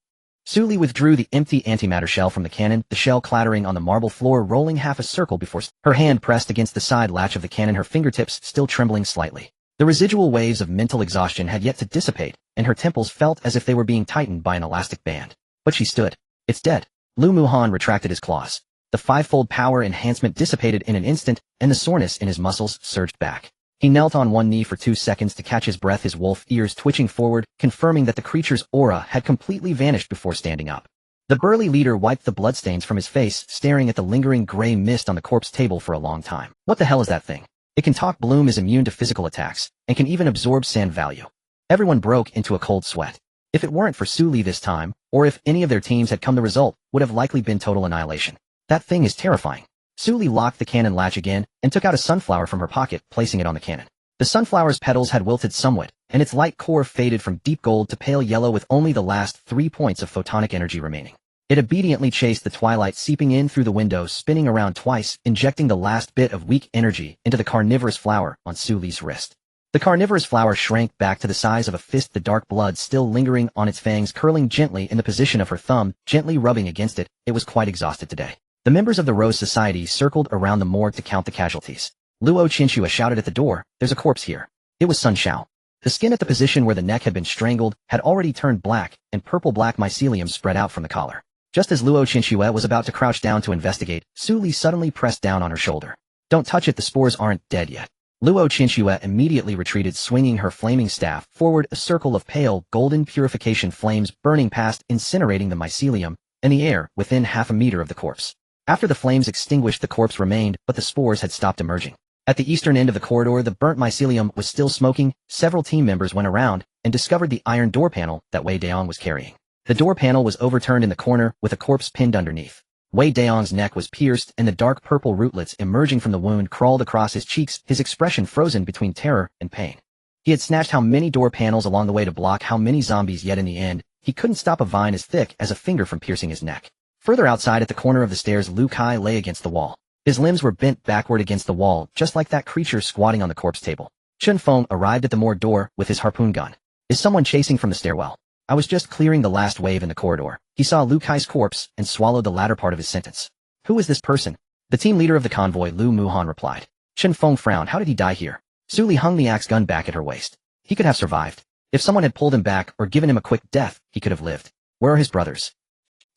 Sully withdrew the empty antimatter shell from the cannon, the shell clattering on the marble floor, rolling half a circle before her hand pressed against the side latch of the cannon, her fingertips still trembling slightly. The residual waves of mental exhaustion had yet to dissipate, and her temples felt as if they were being tightened by an elastic band. But she stood. It's dead. Lu Muhan retracted his claws. The fivefold power enhancement dissipated in an instant, and the soreness in his muscles surged back. He knelt on one knee for 2 seconds to catch his breath, his wolf ears twitching forward, confirming that the creature's aura had completely vanished before standing up. The burly leader wiped the bloodstains from his face, staring at the lingering gray mist on the corpse table for a long time. What the hell is that thing? It can talk. Bloom is immune to physical attacks, and can even absorb sand value. Everyone broke into a cold sweat. If it weren't for Sully this time, or if any of their teams had come, the result would have likely been total annihilation. That thing is terrifying. Sully locked the cannon latch again, and took out a sunflower from her pocket, placing it on the cannon. The sunflower's petals had wilted somewhat, and its light core faded from deep gold to pale yellow with only the last 3 points of photonic energy remaining. It obediently chased the twilight seeping in through the window, spinning around twice, injecting the last bit of weak energy into the carnivorous flower on Sully's wrist. The carnivorous flower shrank back to the size of a fist, the dark blood still lingering on its fangs, curling gently in the position of her thumb, gently rubbing against it. It was quite exhausted today. The members of the Rose Society circled around the morgue to count the casualties. Luo Qinshue shouted at the door, "There's a corpse here." It was Sun Shao. The skin at the position where the neck had been strangled had already turned black, and purple-black mycelium spread out from the collar. Just as Luo Qinshue was about to crouch down to investigate, Sully suddenly pressed down on her shoulder. "Don't touch it, the spores aren't dead yet." Luo Qinshue immediately retreated, swinging her flaming staff forward, a circle of pale, golden purification flames burning past, incinerating the mycelium, in the air within half a meter of the corpse. After the flames extinguished, the corpse remained, but the spores had stopped emerging. At the eastern end of the corridor, the burnt mycelium was still smoking. Several team members went around and discovered the iron door panel that Wei Daong was carrying. The door panel was overturned in the corner, with a corpse pinned underneath. Wei Daong's neck was pierced, and the dark purple rootlets emerging from the wound crawled across his cheeks, his expression frozen between terror and pain. He had snatched how many door panels along the way to block how many zombies, yet in the end, he couldn't stop a vine as thick as a finger from piercing his neck. Further outside at the corner of the stairs, Lu Kai lay against the wall. His limbs were bent backward against the wall, just like that creature squatting on the corpse table. Chun Feng arrived at the morgue door with his harpoon gun. "Is someone chasing from the stairwell?" "I was just clearing the last wave in the corridor." He saw Lu Kai's corpse and swallowed the latter part of his sentence. "Who is this person?" "The team leader of the convoy," Lu Muhan replied. Chun Feng frowned. "How did he die here?" Sully hung the axe gun back at her waist. "He could have survived. If someone had pulled him back or given him a quick death, he could have lived." "Where are his brothers?"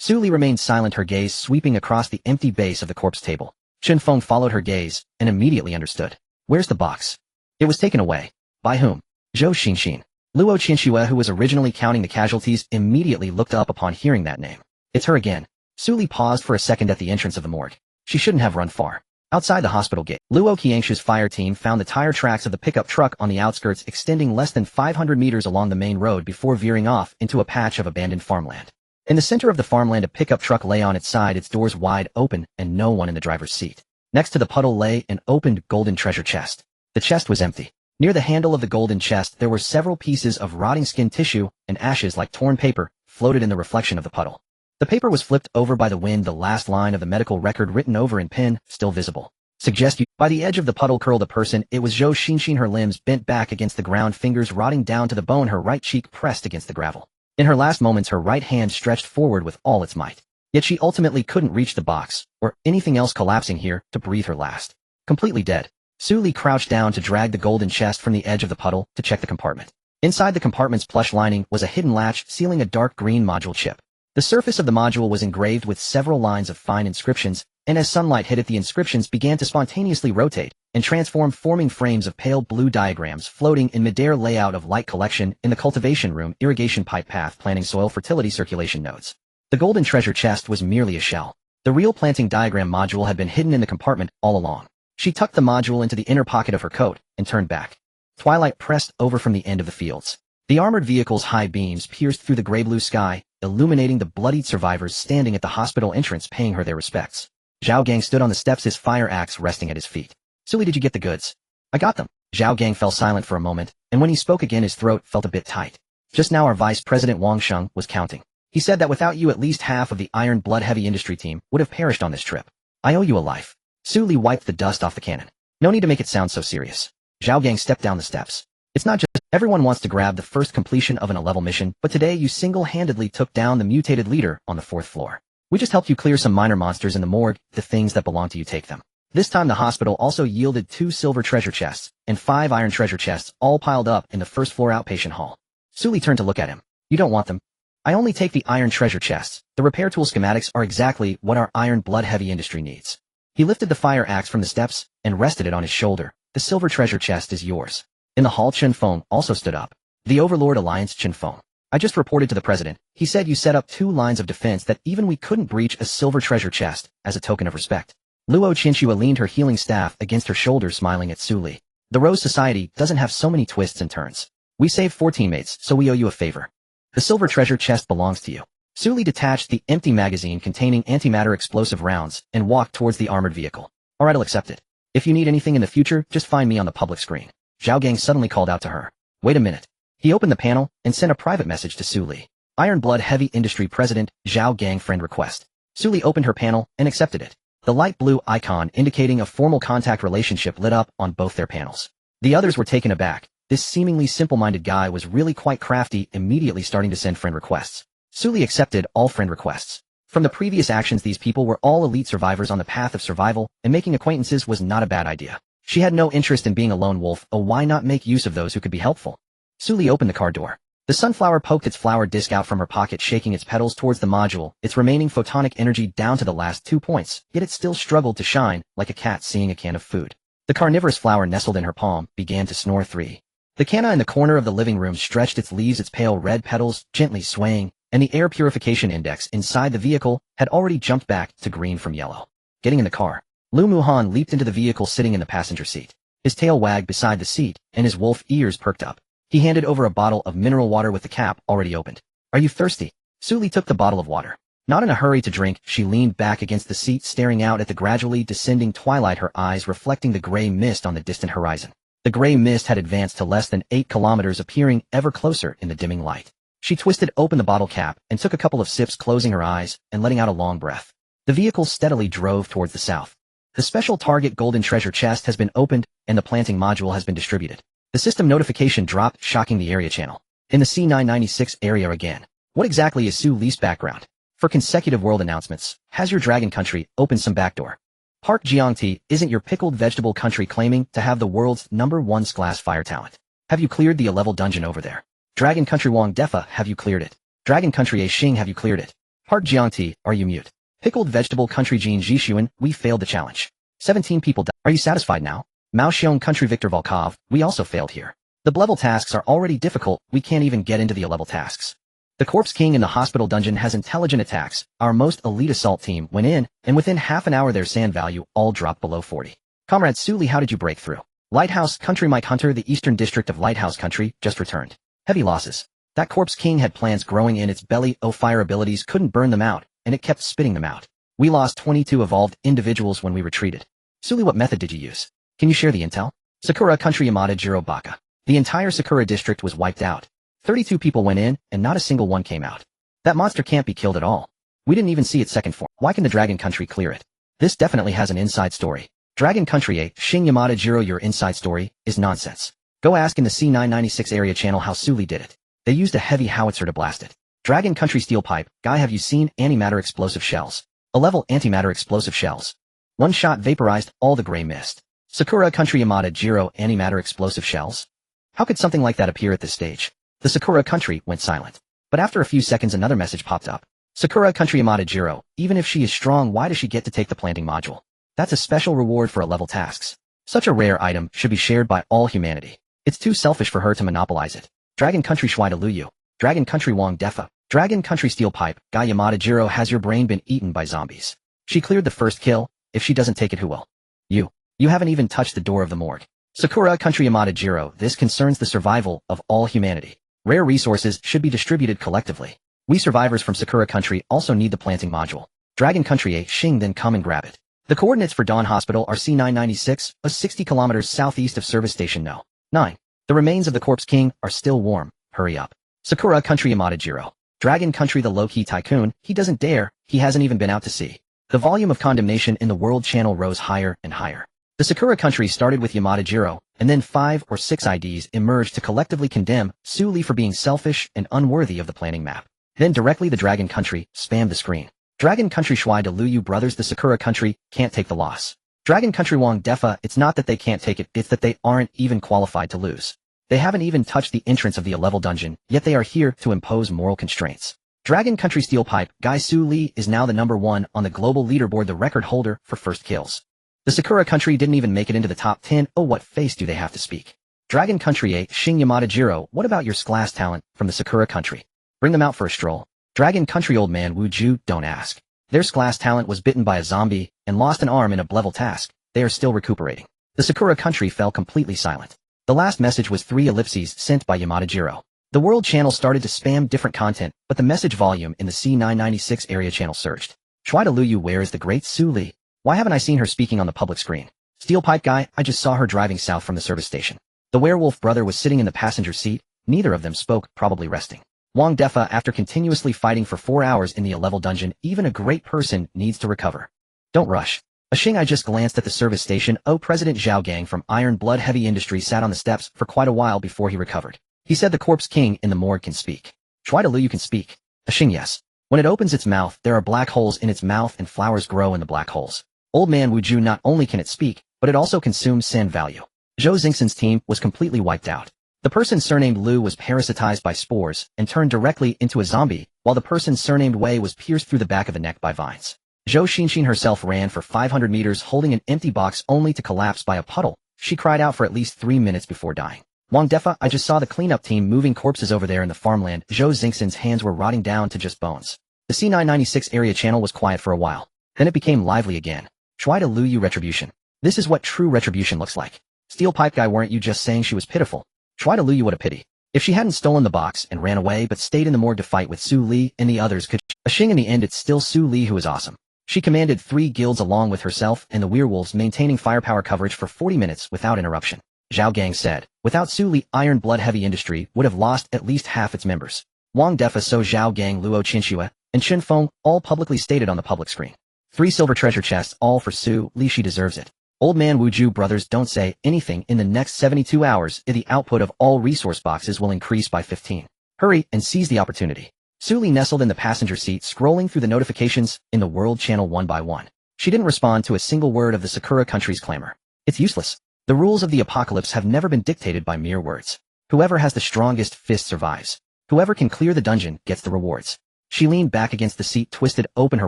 Sully remained silent, her gaze sweeping across the empty base of the corpse table. Chun Feng followed her gaze and immediately understood. "Where's the box?" "It was taken away." "By whom?" "Zhou Xinxin." Luo Qinshue, who was originally counting the casualties, immediately looked up upon hearing that name. "It's her again." Sully paused for a second at the entrance of the morgue. She shouldn't have run far. Outside the hospital gate, Luo Qiangshu's fire team found the tire tracks of the pickup truck on the outskirts, extending less than 500 meters along the main road before veering off into a patch of abandoned farmland. In the center of the farmland, a pickup truck lay on its side, its doors wide open, and no one in the driver's seat. Next to the puddle lay an opened golden treasure chest. The chest was empty. Near the handle of the golden chest there were several pieces of rotting skin tissue, and ashes like torn paper floated in the reflection of the puddle. The paper was flipped over by the wind, the last line of the medical record written over in pen, still visible. "Suggest you." By the edge of the puddle curled a person. It was Zhou Xinxin, her limbs bent back against the ground, fingers rotting down to the bone, her right cheek pressed against the gravel. In her last moments, her right hand stretched forward with all its might. Yet she ultimately couldn't reach the box, or anything else collapsing here, to breathe her last. Completely dead. Sully crouched down to drag the golden chest from the edge of the puddle to check the compartment. Inside the compartment's plush lining was a hidden latch sealing a dark green module chip. The surface of the module was engraved with several lines of fine inscriptions, and as sunlight hit it, the inscriptions began to spontaneously rotate and transform, forming frames of pale blue diagrams floating in midair. Layout of light collection in the cultivation room, irrigation pipe path, planting soil, fertility, circulation nodes. The golden treasure chest was merely a shell. The real planting diagram module had been hidden in the compartment all along. She tucked the module into the inner pocket of her coat and turned back. Twilight pressed over from the end of the fields. The armored vehicle's high beams pierced through the gray-blue sky, illuminating the bloodied survivors standing at the hospital entrance paying her their respects. Zhao Gang stood on the steps, his fire axe resting at his feet. "Sully, did you get the goods?" "I got them." Zhao Gang fell silent for a moment, and when he spoke again his throat felt a bit tight. "Just now our Vice President Wang Sheng was counting. He said that without you at least half of the iron blood heavy industry team would have perished on this trip. I owe you a life." Sully wiped the dust off the cannon. "No need to make it sound so serious." Zhao Gang stepped down the steps. "It's not just everyone wants to grab the first completion of an A-level mission, but today you single-handedly took down the mutated leader on the 4th floor. We just helped you clear some minor monsters in the morgue. The things that belong to you, take them." This time the hospital also yielded 2 silver treasure chests and 5 iron treasure chests all piled up in the 1st floor outpatient hall. Sully turned to look at him. "You don't want them?" "I only take the iron treasure chests. The repair tool schematics are exactly what our iron blood heavy industry needs." He lifted the fire axe from the steps and rested it on his shoulder. "The silver treasure chest is yours." In the hall, Chen Feng also stood up. "The Overlord Alliance, Chen Feng. I just reported to the president. He said you set up 2 lines of defense that even we couldn't breach a silver treasure chest as a token of respect." Luo Qinshua leaned her healing staff against her shoulder, smiling at Sully. "The Rose Society doesn't have so many twists and turns. We saved 4 teammates, so we owe you a favor. The silver treasure chest belongs to you." Sully detached the empty magazine containing antimatter explosive rounds and walked towards the armored vehicle. "Alright, I'll accept it. If you need anything in the future, just find me on the public screen." Zhao Gang suddenly called out to her. "Wait a minute." He opened the panel and sent a private message to Sully. "Iron Blood Heavy Industry President, Zhao Gang friend request." Sully opened her panel and accepted it. The light blue icon indicating a formal contact relationship lit up on both their panels. The others were taken aback. This seemingly simple-minded guy was really quite crafty, immediately starting to send friend requests. Sully accepted all friend requests. From the previous actions, these people were all elite survivors on the path of survival, and making acquaintances was not a bad idea. She had no interest in being a lone wolf, why not make use of those who could be helpful? Sully opened the car door. The sunflower poked its flower disc out from her pocket, shaking its petals towards the module, its remaining photonic energy down to the last 2 points, yet it still struggled to shine, like a cat seeing a can of food. The carnivorous flower nestled in her palm began to snore 3. The canna in the corner of the living room stretched its leaves, its pale red petals gently swaying, and the air purification index inside the vehicle had already jumped back to green from yellow. Getting in the car, Lu Muhan leaped into the vehicle sitting in the passenger seat. His tail wagged beside the seat, and his wolf ears perked up. He handed over a bottle of mineral water with the cap already opened. "Are you thirsty?" Sully took the bottle of water. Not in a hurry to drink, she leaned back against the seat staring out at the gradually descending twilight, her eyes reflecting the gray mist on the distant horizon. The gray mist had advanced to less than 8 kilometers, appearing ever closer in the dimming light. She twisted open the bottle cap and took a couple of sips, closing her eyes and letting out a long breath. The vehicle steadily drove towards the south. The special target golden treasure chest has been opened and the planting module has been distributed. The system notification dropped, shocking the area channel. In the C996 area again. What exactly is Su Li's background? For consecutive world announcements, has your dragon country opened some backdoor? Park Jiangti, isn't your pickled vegetable country claiming to have the world's #1 class fire talent? Have you cleared the A-level dungeon over there? Dragon country Wang Defa, have you cleared it? Dragon country A Xing, have you cleared it? Park Jiangti, are you mute? Pickled vegetable country Jin Jishuan, we failed the challenge. 17 people died. Are you satisfied now? Mao Xiong country Victor Volkov, we also failed here. The B-level tasks are already difficult, we can't even get into the A-level tasks. The Corpse King in the hospital dungeon has intelligent attacks. Our most elite assault team went in, and within half an hour their sand value all dropped below 40. Comrade Sully, how did you break through? Lighthouse country Mike Hunter, the eastern district of Lighthouse country, just returned. Heavy losses. That Corpse King had plants growing in its belly, fire abilities couldn't burn them out, and it kept spitting them out. We lost 22 evolved individuals when we retreated. Sully, what method did you use? Can you share the intel? Sakura country Yamada Jiro Baka. The entire Sakura district was wiped out. 32 people went in, and not a single one came out. That monster can't be killed at all. We didn't even see its second form. Why can the Dragon country clear it? This definitely has an inside story. Dragon country A, Xing Yamada Jiro, your inside story is nonsense. Go ask in the C996 area channel how Sully did it. They used a heavy howitzer to blast it. Dragon country steel pipe, guy, have you seen antimatter explosive shells? A-level antimatter explosive shells. One shot vaporized all the gray mist. Sakura country Yamada Jiro, antimatter explosive shells? How could something like that appear at this stage? The Sakura country went silent. But after a few seconds another message popped up. Sakura country Yamada Jiro, even if she is strong, why does she get to take the planting module? That's a special reward for A-level tasks. Such a rare item should be shared by all humanity. It's too selfish for her to monopolize it. Dragon country Shuai Luyu. Dragon country Wang Defa. Dragon Country Steel Pipe, Guy Yamada-jiro, has your brain been eaten by zombies? She cleared the first kill. If she doesn't take it, who will? You. You haven't even touched the door of the morgue. Sakura Country Yamada-jiro, this concerns the survival of all humanity. Rare resources should be distributed collectively. We survivors from Sakura Country also need the planting module. Dragon Country A Shing, then come and grab it. The coordinates for Dawn Hospital are C996, a 60 kilometers southeast of Service Station No. 9. The remains of the Corpse King are still warm. Hurry up. Sakura Country Yamada-jiro. Dragon Country, the low-key tycoon, he doesn't dare, he hasn't even been out to sea. The volume of condemnation in the world channel rose higher and higher. The Sakura Country started with Yamada-jiro, and then 5 or 6 IDs emerged to collectively condemn Su Li for being selfish and unworthy of the planning map. Then directly the Dragon Country spammed the screen. Dragon Country Shuai de Luyu brothers, the Sakura Country can't take the loss. Dragon Country Wang Defa, it's not that they can't take it, it's that they aren't even qualified to lose. They haven't even touched the entrance of the 11 dungeon, yet they are here to impose moral constraints. Dragon Country Steel Pipe, Guy Su Li is now the #1 on the global leaderboard, the record holder for first kills. The Sakura Country didn't even make it into the top 10, oh what face do they have to speak. Dragon Country A Shing Yamada-jiro, what about your class talent from the Sakura Country? Bring them out for a stroll. Dragon Country Old Man Wu Ju, don't ask. Their class talent was bitten by a zombie and lost an arm in a level task. They are still recuperating. The Sakura Country fell completely silent. The last message was 3 ellipses sent by Yamada-jiro. The world channel started to spam different content, but the message volume in the C996 area channel surged. Shuai de Luyu, where is the great Su Li? Why haven't I seen her speaking on the public screen? Steel Pipe Guy, I just saw her driving south from the service station. The werewolf brother was sitting in the passenger seat. Neither of them spoke, probably resting. Wang Defa, after continuously fighting for 4 hours in the 11 dungeon, even a great person needs to recover. Don't rush. Ashing, I just glanced at the service station. Oh, President Zhao Gang from Iron Blood Heavy Industry sat on the steps for quite a while before he recovered. He said the Corpse King in the morgue can speak. Shuai de Luyu can speak. Ashing, yes. When it opens its mouth, there are black holes in its mouth and flowers grow in the black holes. Old Man Wu Ju, not only can it speak, but it also consumes sand value. Zhou Xingxin's team was completely wiped out. The person surnamed Lu was parasitized by spores and turned directly into a zombie, while the person surnamed Wei was pierced through the back of the neck by vines. Zhou Xingxin herself ran for 500 meters holding an empty box only to collapse by a puddle. She cried out for at least 3 minutes before dying. Wang Defa, I just saw the cleanup team moving corpses over there in the farmland. Zhou Xingxin's hands were rotting down to just bones. The C996 area channel was quiet for a while. Then it became lively again. Shuai de Luyu retribution. This is what true retribution looks like. Steel Pipe Guy, weren't you just saying she was pitiful? Shuai de Luyu, what a pity. If she hadn't stolen the box and ran away but stayed in the morgue to fight with Su Li and the others, could Ashing, in the end it's still Su Li who is awesome. She commanded 3 guilds along with herself and the werewolves, maintaining firepower coverage for 40 minutes without interruption. Zhao Gang said, without Su Li, Iron Blood Heavy Industry would have lost at least half its members. Wang Defa, so Zhao Gang, Luo Qinxue, and Chen Feng all publicly stated on the public screen. 3 silver treasure chests, all for Su Li, she deserves it. Old Man Wu Ju, brothers, don't say anything. In the next 72 hours, the output of all resource boxes will increase by 15. Hurry and seize the opportunity. Su Li nestled in the passenger seat, scrolling through the notifications in the world channel one by one. She didn't respond to a single word of the Sakura Country's clamor. It's useless. The rules of the apocalypse have never been dictated by mere words. Whoever has the strongest fist survives. Whoever can clear the dungeon gets the rewards. She leaned back against the seat, twisted open her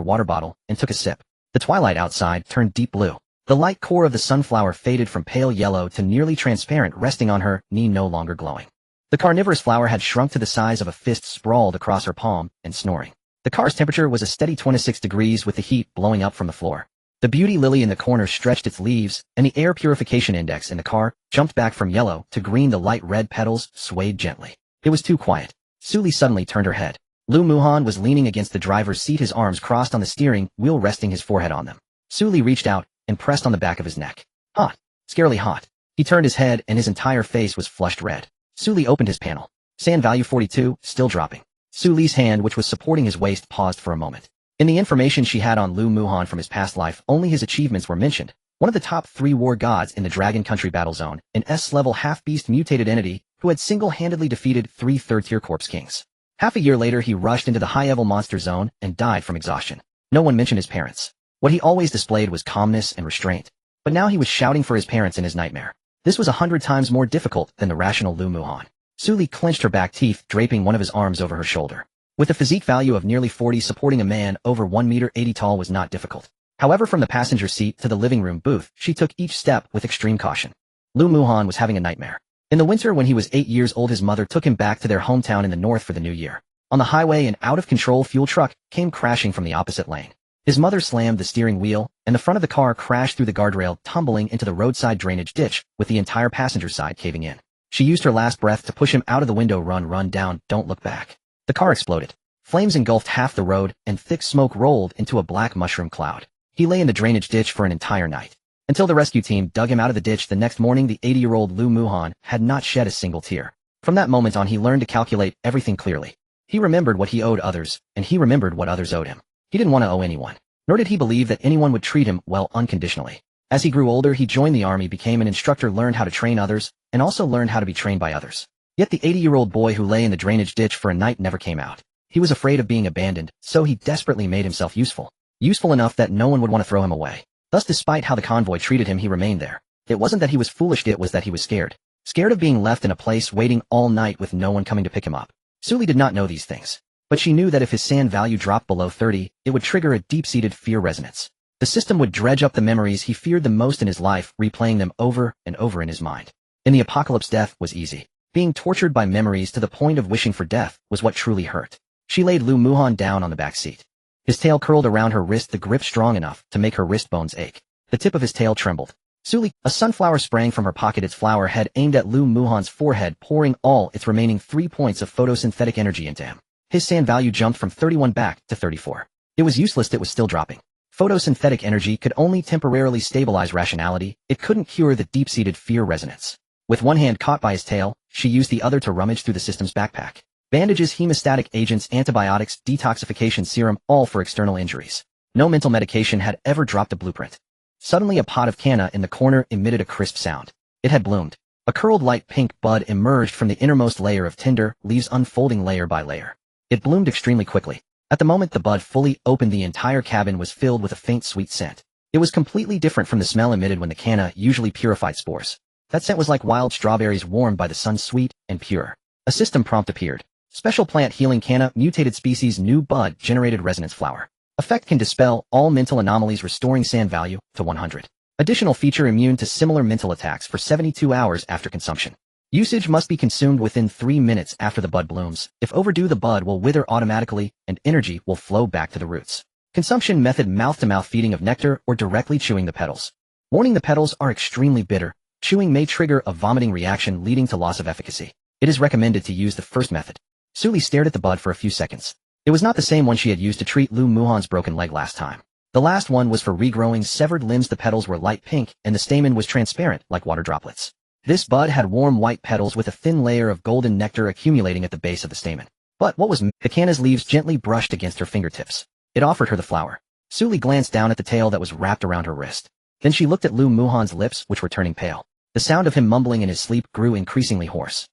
water bottle, and took a sip. The twilight outside turned deep blue. The light core of the sunflower faded from pale yellow to nearly transparent, resting on her knee, no longer glowing. The carnivorous flower had shrunk to the size of a fist, sprawled across her palm, and snoring. The car's temperature was a steady 26 degrees with the heat blowing up from the floor. The beauty lily in the corner stretched its leaves, and the air purification index in the car jumped back from yellow to green. The light red petals swayed gently. It was too quiet. Su Li suddenly turned her head. Lu Muhan was leaning against the driver's seat, his arms crossed on the steering wheel, resting his forehead on them. Su Li reached out and pressed on the back of his neck. Hot. Scarily hot. He turned his head and his entire face was flushed red. Su Li opened his panel. Sand value 42, still dropping. Su Li's hand, which was supporting his waist, paused for a moment. In the information she had on Lu Muhan from his past life, only his achievements were mentioned. One of the top 3 war gods in the Dragon Country battle zone, an S-level half-beast mutated entity who had single-handedly defeated 3 third-tier corpse kings. Half a year later, he rushed into the high-level monster zone and died from exhaustion. No one mentioned his parents. What he always displayed was calmness and restraint. But now he was shouting for his parents in his nightmare. This was 100 times more difficult than the rational Lu Muhan. Su Li clenched her back teeth, draping one of his arms over her shoulder. With a physique value of nearly 40, supporting a man over 1 meter 80 tall was not difficult. However, from the passenger seat to the living room booth, she took each step with extreme caution. Lu Muhan was having a nightmare. In the winter when he was 8 years old, his mother took him back to their hometown in the north for the new year. On the highway, an out-of-control fuel truck came crashing from the opposite lane. His mother slammed the steering wheel, and the front of the car crashed through the guardrail, tumbling into the roadside drainage ditch, with the entire passenger side caving in. She used her last breath to push him out of the window. Run down, don't look back. The car exploded. Flames engulfed half the road, and thick smoke rolled into a black mushroom cloud. He lay in the drainage ditch for an entire night. Until the rescue team dug him out of the ditch the next morning, the 80-year-old Lu Muhan had not shed a single tear. From that moment on, he learned to calculate everything clearly. He remembered what he owed others, and he remembered what others owed him. He didn't want to owe anyone, nor did he believe that anyone would treat him well unconditionally. As he grew older, he joined the army, became an instructor, learned how to train others, and also learned how to be trained by others. Yet the 80-year-old boy who lay in the drainage ditch for a night never came out. He was afraid of being abandoned, so he desperately made himself useful. Useful enough that no one would want to throw him away. Thus, despite how the convoy treated him, he remained there. It wasn't that he was foolish, it was that he was scared. Scared of being left in a place waiting all night with no one coming to pick him up. Suli did not know these things. But she knew that if his sand value dropped below 30, it would trigger a deep-seated fear resonance. The system would dredge up the memories he feared the most in his life, replaying them over and over in his mind. In the apocalypse, death was easy. Being tortured by memories to the point of wishing for death was what truly hurt. She laid Lu Muhan down on the back seat. His tail curled around her wrist, the grip strong enough to make her wrist bones ache. The tip of his tail trembled. Suli, a sunflower, sprang from her pocket, its flower head aimed at Lu Muhan's forehead, pouring all its remaining 3 points of photosynthetic energy into him. His sand value jumped from 31 back to 34. It was useless, it was still dropping. Photosynthetic energy could only temporarily stabilize rationality, it couldn't cure the deep-seated fear resonance. With one hand caught by his tail, she used the other to rummage through the system's backpack. Bandages, hemostatic agents, antibiotics, detoxification serum, all for external injuries. No mental medication had ever dropped a blueprint. Suddenly a pot of canna in the corner emitted a crisp sound. It had bloomed. A curled light pink bud emerged from the innermost layer of tinder, leaves unfolding layer by layer. It bloomed extremely quickly. At the moment the bud fully opened, the entire cabin was filled with a faint sweet scent. It was completely different from the smell emitted when the canna usually purified spores. That scent was like wild strawberries warmed by the sun, sweet and pure. A system prompt appeared. Special plant healing canna, mutated species, new bud generated resonance flower. Effect can dispel all mental anomalies, restoring sand value to 100. Additional feature, immune to similar mental attacks for 72 hours after consumption. Usage must be consumed within 3 minutes after the bud blooms. If overdue, the bud will wither automatically and energy will flow back to the roots. Consumption method, mouth-to-mouth feeding of nectar or directly chewing the petals. Warning: the petals are extremely bitter. Chewing may trigger a vomiting reaction leading to loss of efficacy. It is recommended to use the first method. Suli stared at the bud for a few seconds. It was not the same one she had used to treat Lu Muhan's broken leg last time. The last one was for regrowing severed limbs. The petals were light pink and the stamen was transparent like water droplets. This bud had warm white petals with a thin layer of golden nectar accumulating at the base of the stamen. But what was the canna's leaves gently brushed against her fingertips. It offered her the flower. Suli glanced down at the tail that was wrapped around her wrist. Then she looked at Lu Muhan's lips, which were turning pale. The sound of him mumbling in his sleep grew increasingly hoarse.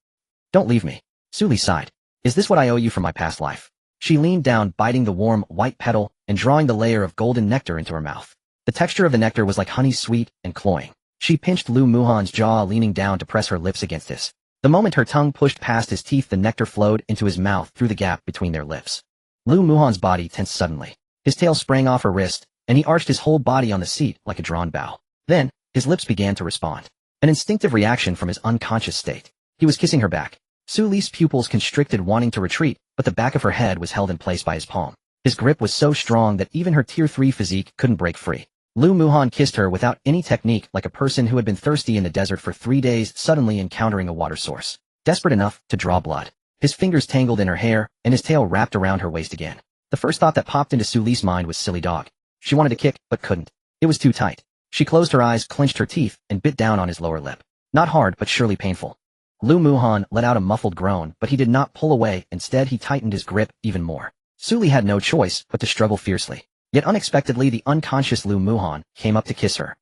"Don't leave me." Suli sighed. "Is this what I owe you for my past life?" She leaned down, biting the warm white petal and drawing the layer of golden nectar into her mouth. The texture of the nectar was like honey, sweet and cloying. She pinched Lu Muhan's jaw, leaning down to press her lips against his. The moment her tongue pushed past his teeth, the nectar flowed into his mouth through the gap between their lips. Lu Muhan's body tensed suddenly. His tail sprang off her wrist, and he arched his whole body on the seat like a drawn bow. Then, his lips began to respond. An instinctive reaction from his unconscious state. He was kissing her back. Suli's pupils constricted, wanting to retreat, but the back of her head was held in place by his palm. His grip was so strong that even her Tier 3 physique couldn't break free. Lu Muhan kissed her without any technique, like a person who had been thirsty in the desert for 3 days suddenly encountering a water source. Desperate enough to draw blood. His fingers tangled in her hair, and his tail wrapped around her waist again. The first thought that popped into Suli's mind was silly dog. She wanted to kick, but couldn't. It was too tight. She closed her eyes, clenched her teeth, and bit down on his lower lip. Not hard, but surely painful. Lu Muhan let out a muffled groan, but he did not pull away. Instead, he tightened his grip even more. Suli had no choice but to struggle fiercely. Yet unexpectedly, the unconscious Lu Muhan came up to kiss her.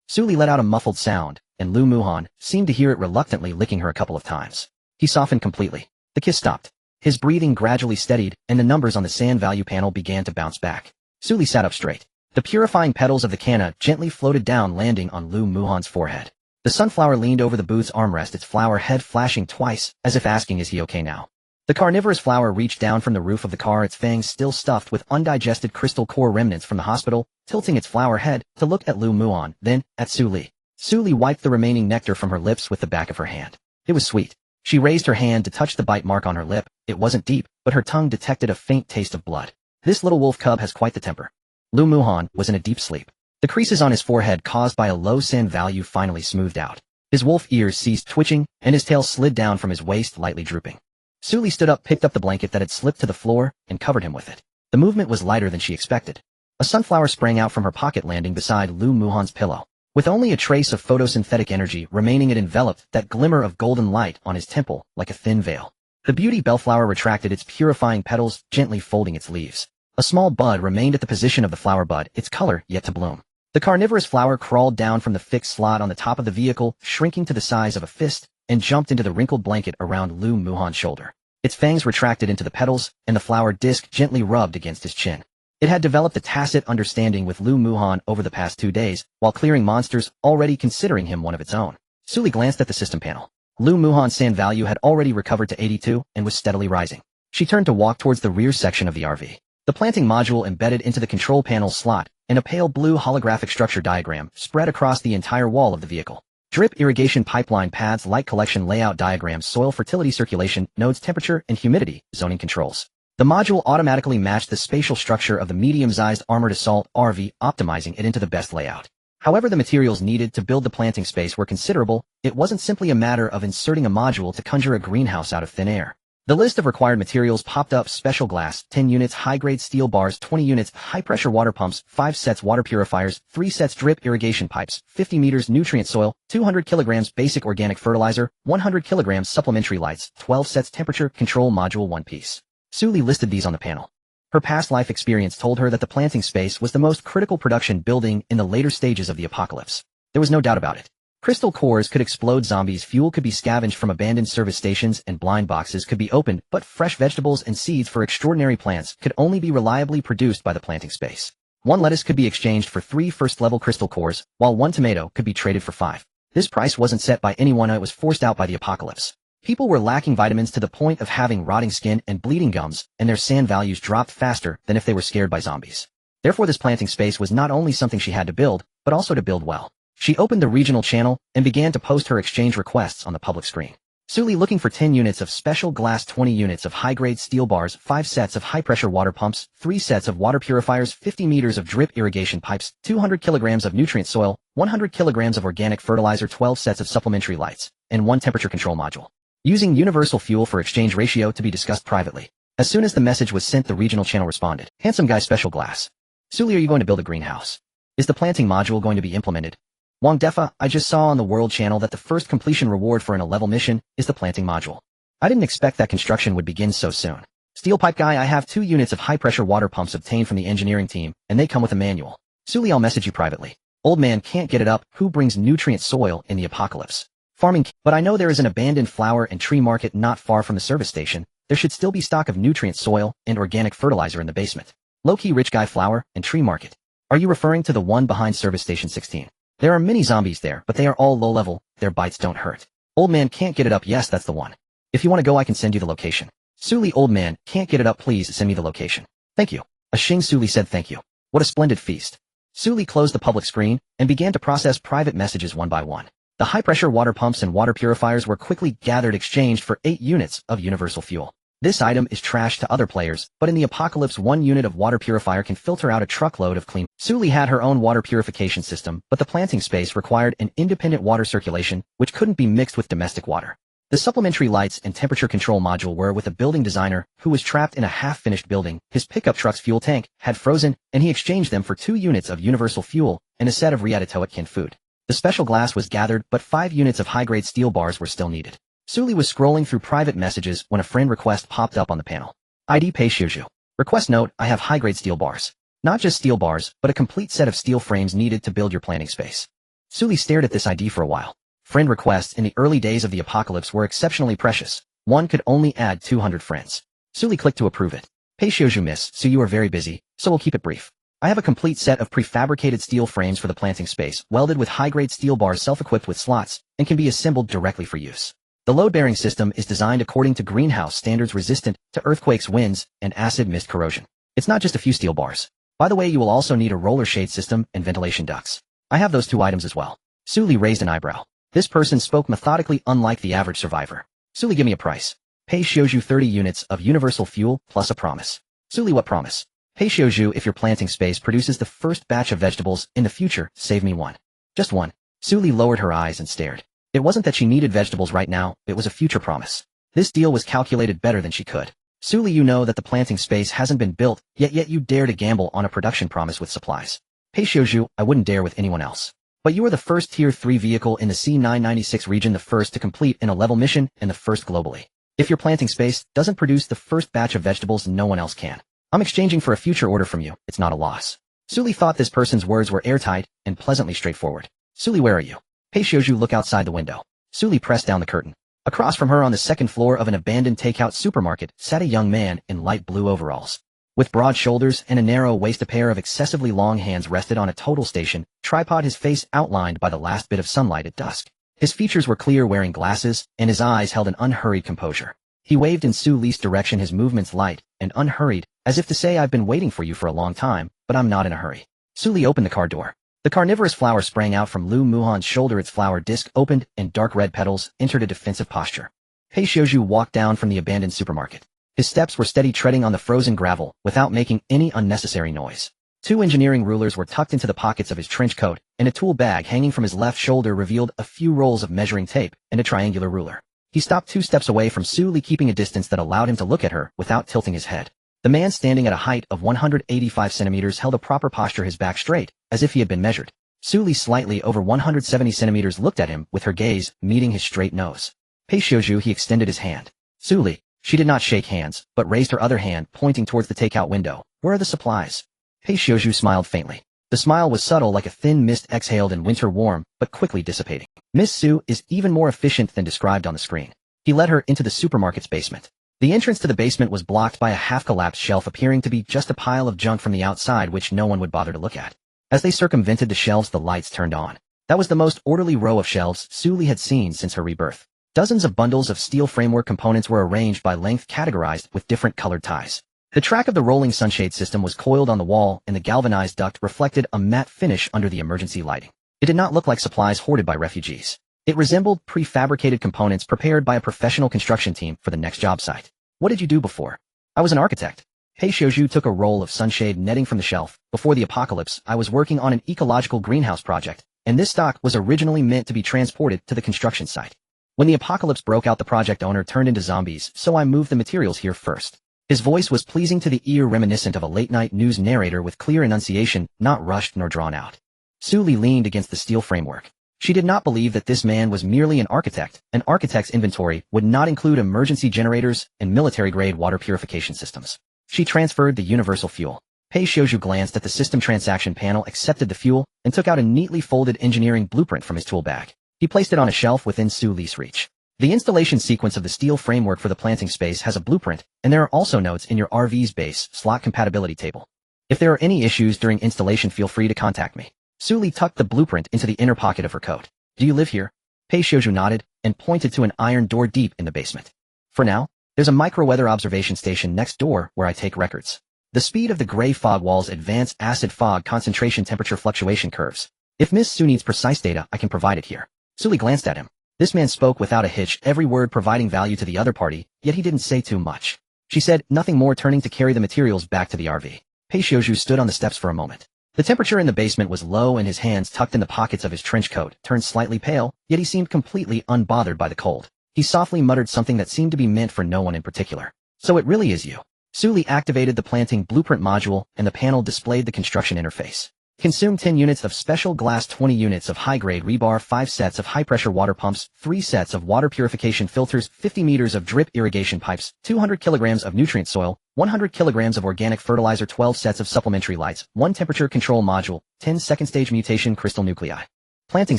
Suli let out a muffled sound, and Lu Muhan seemed to hear it, reluctantly licking her a couple of times. He softened completely. The kiss stopped. His breathing gradually steadied, and the numbers on the sand value panel began to bounce back. Suli sat up straight. The purifying petals of the canna gently floated down, landing on Lu Muhan's forehead. The sunflower leaned over the booth's armrest, its flower head flashing twice, as if asking, "Is he okay now?" The carnivorous flower reached down from the roof of the car, its fangs still stuffed with undigested crystal core remnants from the hospital, tilting its flower head to look at Lu Muhan, then at Suli. Suli wiped the remaining nectar from her lips with the back of her hand. It was sweet. She raised her hand to touch the bite mark on her lip. It wasn't deep, but her tongue detected a faint taste of blood. This little wolf cub has quite the temper. Lu Muhan was in a deep sleep. The creases on his forehead caused by a low sin value finally smoothed out. His wolf ears ceased twitching, and his tail slid down from his waist, lightly drooping. Suli stood up, picked up the blanket that had slipped to the floor, and covered him with it. The movement was lighter than she expected. A sunflower sprang out from her pocket, landing beside Lu Muhan's pillow. With only a trace of photosynthetic energy remaining, it enveloped that glimmer of golden light on his temple like a thin veil. The beauty bellflower retracted its purifying petals, gently folding its leaves. A small bud remained at the position of the flower bud, its color yet to bloom. The carnivorous flower crawled down from the fixed slot on the top of the vehicle, shrinking to the size of a fist, and jumped into the wrinkled blanket around Lu Muhan's shoulder. Its fangs retracted into the petals, and the flower disc gently rubbed against his chin. It had developed a tacit understanding with Lu Muhan over the past 2 days, while clearing monsters, already considering him one of its own. Suli glanced at the system panel. Lu Muhan's sand value had already recovered to 82 and was steadily rising. She turned to walk towards the rear section of the RV. The planting module embedded into the control panel slot, and a pale blue holographic structure diagram spread across the entire wall of the vehicle. Drip irrigation pipeline paths, light collection layout diagrams, soil fertility circulation, nodes temperature and humidity, zoning controls. The module automatically matched the spatial structure of the medium-sized armored assault RV, optimizing it into the best layout. However, the materials needed to build the planting space were considerable. It wasn't simply a matter of inserting a module to conjure a greenhouse out of thin air. The list of required materials popped up: special glass, 10 units, high-grade steel bars, 20 units, high-pressure water pumps, 5 sets water purifiers, 3 sets drip irrigation pipes, 50 meters nutrient soil, 200 kilograms basic organic fertilizer, 100 kilograms supplementary lights, 12 sets temperature control module, 1 piece. Suli listed these on the panel. Her past life experience told her that the planting space was the most critical production building in the later stages of the apocalypse. There was no doubt about it. Crystal cores could explode zombies, fuel could be scavenged from abandoned service stations, and blind boxes could be opened, but fresh vegetables and seeds for extraordinary plants could only be reliably produced by the planting space. 1 lettuce could be exchanged for 3 first-level crystal cores, while 1 tomato could be traded for 5. This price wasn't set by anyone, it was forced out by the apocalypse. People were lacking vitamins to the point of having rotting skin and bleeding gums, and their sand values dropped faster than if they were scared by zombies. Therefore, this planting space was not only something she had to build, but also to build well. She opened the regional channel and began to post her exchange requests on the public screen. Suli looking for 10 units of special glass, 20 units of high-grade steel bars, 5 sets of high-pressure water pumps, 3 sets of water purifiers, 50 meters of drip irrigation pipes, 200 kilograms of nutrient soil, 100 kilograms of organic fertilizer, 12 sets of supplementary lights, and 1 temperature control module. Using universal fuel for exchange ratio to be discussed privately. As soon as the message was sent, the regional channel responded. Handsome guy, special glass. Suli, are you going to build a greenhouse? Is the planting module going to be implemented? Wang Defa, I just saw on the World Channel that the first completion reward for an A-level mission is the planting module. I didn't expect that construction would begin so soon. Steel pipe guy, I have 2 units of high-pressure water pumps obtained from the engineering team, and they come with a manual. Suli, I'll message you privately. Old man can't get it up. Who brings nutrient soil in the apocalypse? Farming, but I know there is an abandoned flower and tree market not far from the service station. There should still be stock of nutrient soil and organic fertilizer in the basement. Low-key rich guy flower and tree market. Are you referring to the one behind service station 16? There are many zombies there, but they are all low-level. Their bites don't hurt. Old man can't get it up. Yes, that's the one. If you want to go, I can send you the location. Suli, old man can't get it up. Please send me the location. Thank you. Ashing, Suli said thank you. What a splendid feast. Suli closed the public screen and began to process private messages one by one. The high-pressure water pumps and water purifiers were quickly gathered, exchanged for 8 units of universal fuel. This item is trash to other players, but in the apocalypse 1 unit of water purifier can filter out a truckload of clean. Suli had her own water purification system, but the planting space required an independent water circulation, which couldn't be mixed with domestic water. The supplementary lights and temperature control module were with a building designer who was trapped in a half-finished building. His pickup truck's fuel tank had frozen, and he exchanged them for 2 units of universal fuel and a set of Riaditoic canned food. The special glass was gathered, but 5 units of high-grade steel bars were still needed. Suli was scrolling through private messages when a friend request popped up on the panel. ID Pei Shuju. Request note, I have high-grade steel bars. Not just steel bars, but a complete set of steel frames needed to build your planting space. Suli stared at this ID for a while. Friend requests in the early days of the apocalypse were exceptionally precious. One could only add 200 friends. Suli clicked to approve it. Pei Shuju, miss, so you are very busy, so we'll keep it brief. I have a complete set of prefabricated steel frames for the planting space, welded with high-grade steel bars self-equipped with slots, and can be assembled directly for use. The load-bearing system is designed according to greenhouse standards, resistant to earthquakes, winds, and acid mist corrosion. It's not just a few steel bars. By the way, you will also need a roller shade system and ventilation ducts. I have those 2 items as well. Suli raised an eyebrow. This person spoke methodically, unlike the average survivor. Suli, give me a price. Pei shows you 30 units of universal fuel plus a promise. Suli, what promise? Pei shows you if your planting space produces the first batch of vegetables in the future, save me one. Just one. Suli lowered her eyes and stared. It wasn't that she needed vegetables right now, it was a future promise. This deal was calculated better than she could. Suli, you know that the planting space hasn't been built, yet you dare to gamble on a production promise with supplies. Pei shows you, I wouldn't dare with anyone else. But you are the first Tier 3 vehicle in the C996 region, the first to complete in a level mission, and the first globally. If your planting space doesn't produce the first batch of vegetables, no one else can. I'm exchanging for a future order from you, it's not a loss. Suli thought this person's words were airtight and pleasantly straightforward. Suli, where are you? Pei shows you, look outside the window. Suli pressed down the curtain. Across from her on the second floor of an abandoned takeout supermarket sat a young man in light blue overalls. With broad shoulders and a narrow waist, a pair of excessively long hands rested on a total station tripod, his face outlined by the last bit of sunlight at dusk. His features were clear, wearing glasses, and his eyes held an unhurried composure. He waved in Suli's direction, his movements light and unhurried, as if to say, I've been waiting for you for a long time, but I'm not in a hurry. Suli opened the car door. The carnivorous flower sprang out from Lu Muhan's shoulder, its flower disc opened, and dark red petals entered a defensive posture. Pei Xiaozhu walked down from the abandoned supermarket. His steps were steady, treading on the frozen gravel without making any unnecessary noise. 2 engineering rulers were tucked into the pockets of his trench coat, and a tool bag hanging from his left shoulder revealed a few rolls of measuring tape and a triangular ruler. He stopped 2 steps away from Suli, keeping a distance that allowed him to look at her without tilting his head. The man, standing at a height of 185 centimeters, held a proper posture, his back straight, as if he had been measured. Suli, slightly over 170 centimeters, looked at him with her gaze meeting his straight nose. Pei Xiaozhu, he extended his hand. Suli. She did not shake hands, but raised her other hand, pointing towards the takeout window. Where are the supplies? Pei Xiaozhu smiled faintly. The smile was subtle, like a thin mist exhaled in winter, warm, but quickly dissipating. Miss Su is even more efficient than described on the screen. He led her into the supermarket's basement. The entrance to the basement was blocked by a half-collapsed shelf, appearing to be just a pile of junk from the outside which no one would bother to look at. As they circumvented the shelves, the lights turned on. That was the most orderly row of shelves Suli had seen since her rebirth. Dozens of bundles of steel framework components were arranged by length, categorized with different colored ties. The track of the rolling sunshade system was coiled on the wall, and the galvanized duct reflected a matte finish under the emergency lighting. It did not look like supplies hoarded by refugees. It resembled prefabricated components prepared by a professional construction team for the next job site. What did you do before? I was an architect. Pei Xiaozhu took a roll of sunshade netting from the shelf. Before the apocalypse, I was working on an ecological greenhouse project, and this stock was originally meant to be transported to the construction site. When the apocalypse broke out, the project owner turned into zombies, so I moved the materials here first. His voice was pleasing to the ear, reminiscent of a late-night news narrator with clear enunciation, not rushed nor drawn out. Suli leaned against the steel framework. She did not believe that this man was merely an architect. An architect's inventory would not include emergency generators and military-grade water purification systems. She transferred the universal fuel. Pei Xiaozhu glanced at the system transaction panel, accepted the fuel, and took out a neatly folded engineering blueprint from his tool bag. He placed it on a shelf within Suli's reach. The installation sequence of the steel framework for the planting space has a blueprint, and there are also notes in your RV's base slot compatibility table. If there are any issues during installation, feel free to contact me. Suli tucked the blueprint into the inner pocket of her coat. Do you live here? Pei Xiaozhu nodded and pointed to an iron door deep in the basement. For now, there's a micro-weather observation station next door where I take records. The speed of the gray fog walls advance acid fog concentration temperature fluctuation curves. If Miss Su needs precise data, I can provide it here. Suli glanced at him. This man spoke without a hitch, every word providing value to the other party, yet he didn't say too much. She said nothing more, turning to carry the materials back to the RV. Pei Xiaozhu stood on the steps for a moment. The temperature in the basement was low, and his hands, tucked in the pockets of his trench coat, turned slightly pale, yet he seemed completely unbothered by the cold. He softly muttered something that seemed to be meant for no one in particular. So it really is you. Suli activated the planting blueprint module, and the panel displayed the construction interface. Consume 10 units of special glass, 20 units of high-grade rebar, 5 sets of high-pressure water pumps, 3 sets of water purification filters, 50 meters of drip irrigation pipes, 200 kilograms of nutrient soil, 100 kilograms of organic fertilizer, 12 sets of supplementary lights, 1 temperature control module, 10 second-stage mutation crystal nuclei. Planting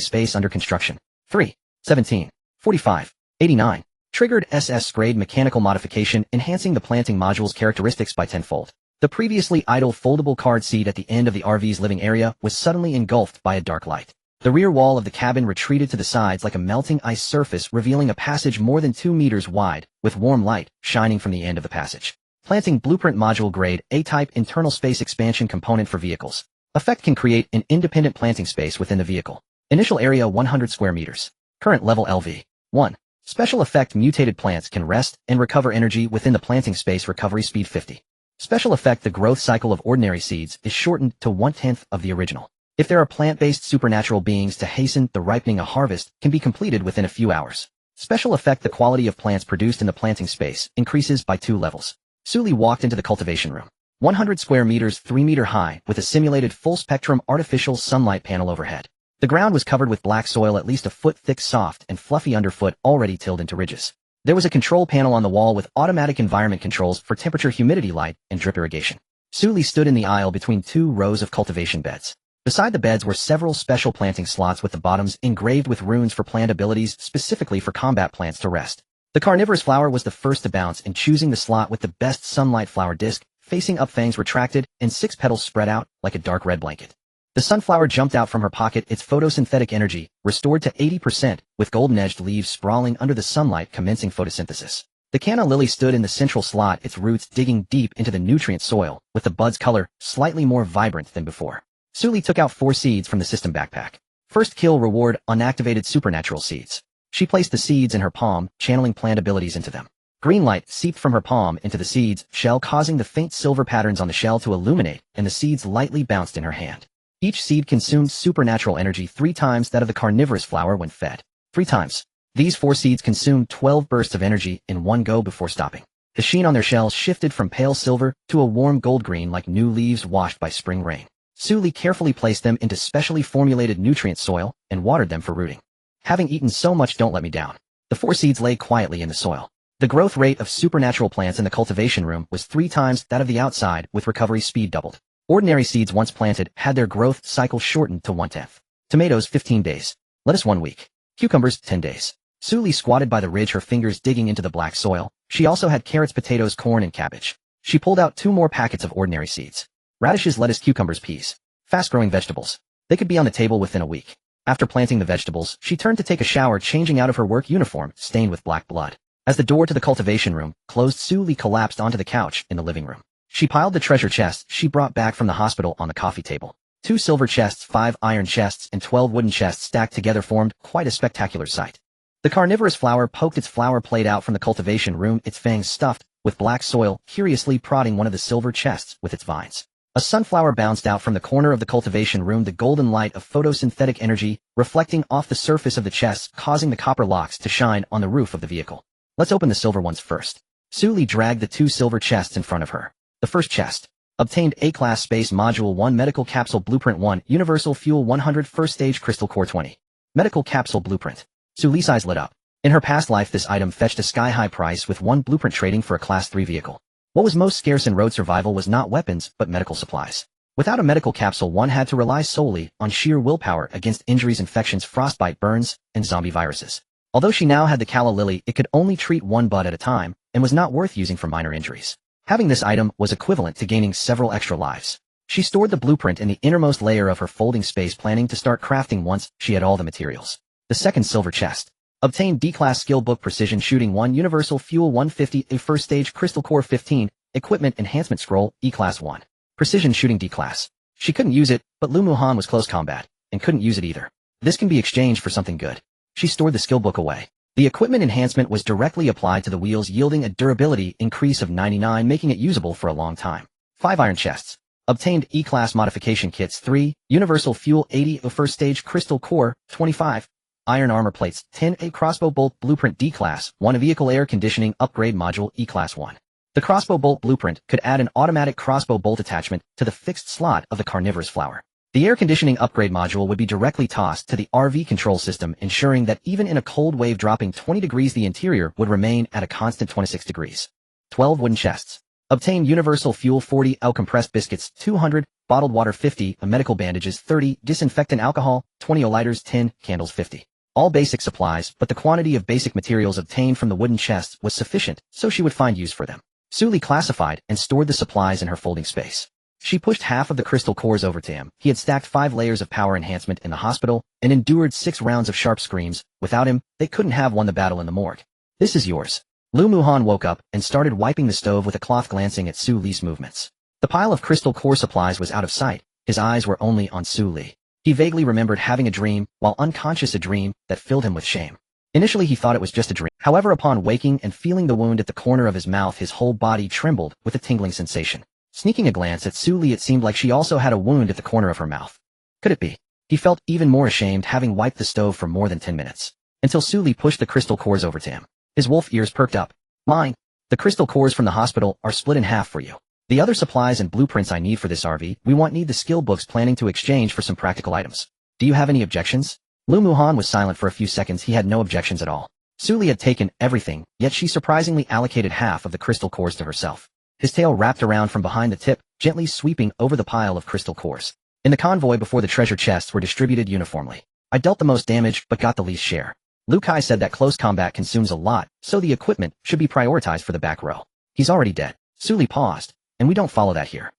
space under construction. 3. 17. 45. 89. Triggered SS-grade mechanical modification, enhancing the planting module's characteristics by tenfold. The previously idle foldable card seat at the end of the RV's living area was suddenly engulfed by a dark light. The rear wall of the cabin retreated to the sides like a melting ice surface, revealing a passage more than 2 meters wide, with warm light shining from the end of the passage. Planting blueprint module grade A-type internal space expansion component for vehicles. Effect can create an independent planting space within the vehicle. Initial area 100 square meters. Current level LV. 1. Special effect mutated plants can rest and recover energy within the planting space. Recovery speed 50. Special effect the growth cycle of ordinary seeds is shortened to 1/10 of the original. If there are plant-based supernatural beings to hasten the ripening, a harvest can be completed within a few hours. Special effect the quality of plants produced in the planting space increases by 2 levels. Sully walked into the cultivation room. 100 square meters, 3 meter high, with a simulated full-spectrum artificial sunlight panel overhead. The ground was covered with black soil at least a foot thick, soft and fluffy underfoot already tilled into ridges. There was a control panel on the wall with automatic environment controls for temperature, humidity, light, and drip irrigation. Sully stood in the aisle between 2 rows of cultivation beds. Beside the beds were several special planting slots with the bottoms engraved with runes for plant abilities specifically for combat plants to rest. The carnivorous flower was the first to bounce in, choosing the slot with the best sunlight flower disc, facing up, fangs retracted, and 6 petals spread out like a dark red blanket. The sunflower jumped out from her pocket, its photosynthetic energy restored to 80%, with golden-edged leaves sprawling under the sunlight commencing photosynthesis. The canna lily stood in the central slot, its roots digging deep into the nutrient soil, with the bud's color slightly more vibrant than before. Sully took out 4 seeds from the system backpack. First kill reward unactivated supernatural seeds. She placed the seeds in her palm, channeling plant abilities into them. Green light seeped from her palm into the seeds shell, causing the faint silver patterns on the shell to illuminate, and the seeds lightly bounced in her hand. Each seed consumed supernatural energy 3 times that of the carnivorous flower when fed. 3 times. These 4 seeds consumed 12 bursts of energy in one go before stopping. The sheen on their shells shifted from pale silver to a warm gold green like new leaves washed by spring rain. Sully carefully placed them into specially formulated nutrient soil and watered them for rooting. Having eaten so much, don't let me down. The 4 seeds lay quietly in the soil. The growth rate of supernatural plants in the cultivation room was 3 times that of the outside, with recovery speed doubled. Ordinary seeds once planted had their growth cycle shortened to 1/10. Tomatoes 15 days. Lettuce 1 week. Cucumbers 10 days. Sully squatted by the ridge, her fingers digging into the black soil. She also had carrots, potatoes, corn, and cabbage. She pulled out 2 more packets of ordinary seeds. Radishes, lettuce, cucumbers, peas. Fast-growing vegetables. They could be on the table within a week. After planting the vegetables, she turned to take a shower, changing out of her work uniform, stained with black blood. As the door to the cultivation room closed, Sully collapsed onto the couch in the living room. She piled the treasure chests she brought back from the hospital on the coffee table. 2 silver chests, 5 iron chests, and 12 wooden chests stacked together formed quite a spectacular sight. The carnivorous flower poked its flower plate out from the cultivation room, its fangs stuffed with black soil, curiously prodding one of the silver chests with its vines. A sunflower bounced out from the corner of the cultivation room, the golden light of photosynthetic energy reflecting off the surface of the chests, causing the copper locks to shine on the roof of the vehicle. Let's open the silver ones first. Sully dragged the 2 silver chests in front of her. The first chest. Obtained A-Class Space Module 1 Medical Capsule Blueprint 1 Universal Fuel 100 First Stage Crystal Core 20. Medical Capsule Blueprint. Sully's eyes lit up. In her past life, this item fetched a sky-high price, with 1 blueprint trading for a Class 3 vehicle. What was most scarce in road survival was not weapons, but medical supplies. Without a medical capsule, one had to rely solely on sheer willpower against injuries, infections, frostbite, burns, and zombie viruses. Although she now had the calla lily, it could only treat 1 bud at a time, and was not worth using for minor injuries. Having this item was equivalent to gaining several extra lives. She stored the blueprint in the innermost layer of her folding space, planning to start crafting once she had all the materials. The second silver chest. Obtained D-Class Skill Book Precision Shooting 1 Universal Fuel 150 A First Stage Crystal Core 15 Equipment Enhancement Scroll E-Class 1. Precision Shooting D-Class. She couldn't use it, but Lu Muhan was close combat, and couldn't use it either. This can be exchanged for something good. She stored the skill book away. The equipment enhancement was directly applied to the wheels, yielding a durability increase of 99, making it usable for a long time. 5 iron chests. Obtained E-Class Modification Kits 3 Universal Fuel 80 A First Stage Crystal Core 25. Iron Armor Plates 10 A Crossbow Bolt Blueprint D-Class 1 A Vehicle Air Conditioning Upgrade Module E-Class 1. The crossbow bolt blueprint could add an automatic crossbow bolt attachment to the fixed slot of the carnivorous flower. The air conditioning upgrade module would be directly tossed to the RV control system, ensuring that even in a cold wave dropping 20 degrees, the interior would remain at a constant 26 degrees. 12 wooden chests. Obtain Universal Fuel 40 L compressed biscuits 200, bottled water 50, medical bandages 30, disinfectant alcohol 20, lighters 10, candles 50. All basic supplies, but the quantity of basic materials obtained from the wooden chests was sufficient, so she would find use for them. Sully classified and stored the supplies in her folding space. She pushed half of the crystal cores over to him. He had stacked 5 layers of power enhancement in the hospital and endured 6 rounds of sharp screams. Without him, they couldn't have won the battle in the morgue. This is yours. Lu Muhan woke up and started wiping the stove with a cloth, glancing at Sully's movements. The pile of crystal core supplies was out of sight. His eyes were only on Sully. He vaguely remembered having a dream, while unconscious, a dream that filled him with shame. Initially he thought it was just a dream. However, upon waking and feeling the wound at the corner of his mouth, his whole body trembled with a tingling sensation. Sneaking a glance at Su Li, it seemed like she also had a wound at the corner of her mouth. Could it be? He felt even more ashamed, having wiped the stove for more than 10 minutes. Until Su Li pushed the crystal cores over to him. His wolf ears perked up. Mine. The crystal cores from the hospital are split in half for you. The other supplies and blueprints I need for this RV, we need the skill books, planning to exchange for some practical items. Do you have any objections? Lu Muhan was silent for a few seconds. He had no objections at all. Su Li had taken everything, yet she surprisingly allocated half of the crystal cores to herself. His tail wrapped around from behind the tip, gently sweeping over the pile of crystal cores. In the convoy before the treasure chests were distributed uniformly. I dealt the most damage but got the least share. Lu Kai said that close combat consumes a lot, so the equipment should be prioritized for the back row. He's already dead. Su Li paused, and we don't follow that here.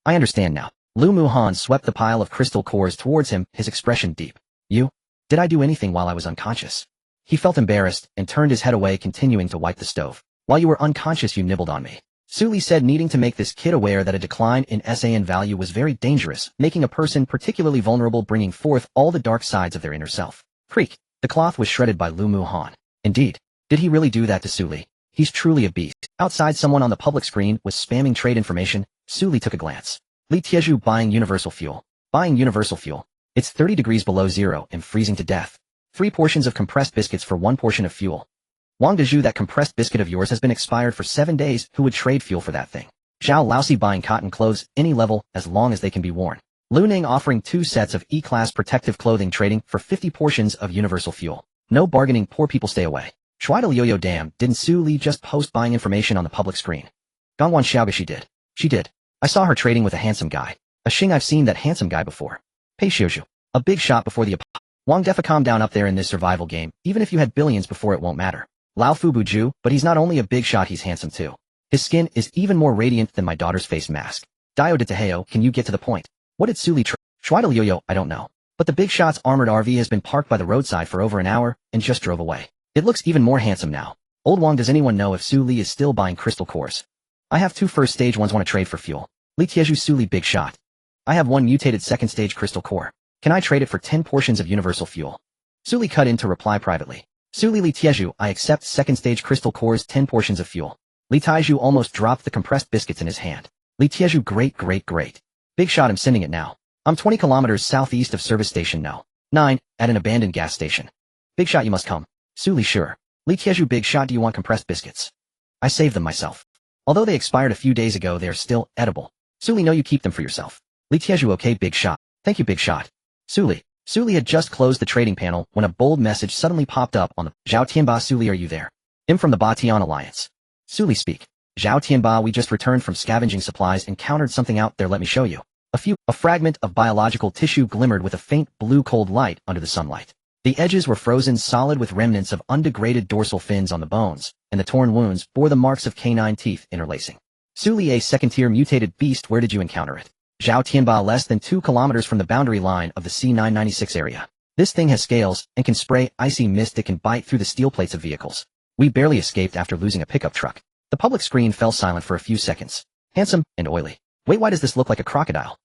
I understand now. Lu Muhan swept the pile of crystal cores towards him, his expression deep. You? Did I do anything while I was unconscious? He felt embarrassed and turned his head away, continuing to wipe the stove. While you were unconscious, you nibbled on me. Su Li said, needing to make this kid aware that a decline in SAN value was very dangerous, making a person particularly vulnerable, bringing forth all the dark sides of their inner self. Creak. The cloth was shredded by Lu Muhan. Indeed. Did he really do that to Su Li? He's truly a beast. Outside, someone on the public screen was spamming trade information. Su Li took a glance. Li Tieju buying universal fuel. Buying universal fuel. It's 30 degrees below zero and freezing to death. 3 portions of compressed biscuits for 1 portion of fuel. Wang Dezhu, that compressed biscuit of yours has been expired for 7 days. Who would trade fuel for that thing? Zhao Laosi buying cotton clothes, any level, as long as they can be worn. Lu Ning offering 2 sets of E-class protective clothing, trading for 50 portions of universal fuel. No bargaining, poor people stay away. Shuidal Yo-Yo, damn, didn't Su Li just post buying information on the public screen? Gongwan Xiaoga, she did. She did. I saw her trading with a handsome guy. A Xing, I've seen that handsome guy before. Pei Xiuzhu. A big shot before the Wang Defa, calm down up there in this survival game. Even if you had billions before, it won't matter. Lao Fu Buju, but he's not only a big shot, he's handsome too. His skin is even more radiant than my daughter's face mask. Dio de Teheo, can you get to the point? What did Su Li Shuidal Yo-Yo, I don't know. But the big shot's armored RV has been parked by the roadside for over an hour and just drove away. It looks even more handsome now. Old Wang, does anyone know if Su Li is still buying crystal cores? I have 2 first stage ones, want to trade for fuel. Li Tieju, Su Li, big shot. I have 1 mutated second stage crystal core. Can I trade it for 10 portions of universal fuel? Su Li cut in to reply privately. Su Li, Li Tieju, I accept second stage crystal cores, 10 portions of fuel. Li Taiju almost dropped the compressed biscuits in his hand. Li Tieju, great. Big shot, I'm sending it now. I'm 20 kilometers southeast of service station No. 9, at an abandoned gas station. Big shot, you must come. Su Li, sure. Li Tieju, big shot, do you want compressed biscuits? I saved them myself. Although they expired a few days ago, they are still edible. Su Li, no, you keep them for yourself. Li Tieju, okay, big shot. Thank you, big shot. Su Li had just closed the trading panel when a bold message suddenly popped up on the Zhao Tianba. Su Li, are you there? I'm from the Batian Alliance. Su Li, speak. Zhao Tianba, we just returned from scavenging supplies, encountered something out there, let me show you. A fragment of biological tissue glimmered with a faint blue cold light under the sunlight. The edges were frozen solid with remnants of undegraded dorsal fins on the bones, and the torn wounds bore the marks of canine teeth interlacing. Su Li, a second-tier mutated beast, where did you encounter it? Zhao Tianba, less than 2 kilometers from the boundary line of the C996 area. This thing has scales and can spray icy mist that can bite through the steel plates of vehicles. We barely escaped after losing a pickup truck. The public screen fell silent for a few seconds. Handsome and oily. Wait, why does this look like a crocodile?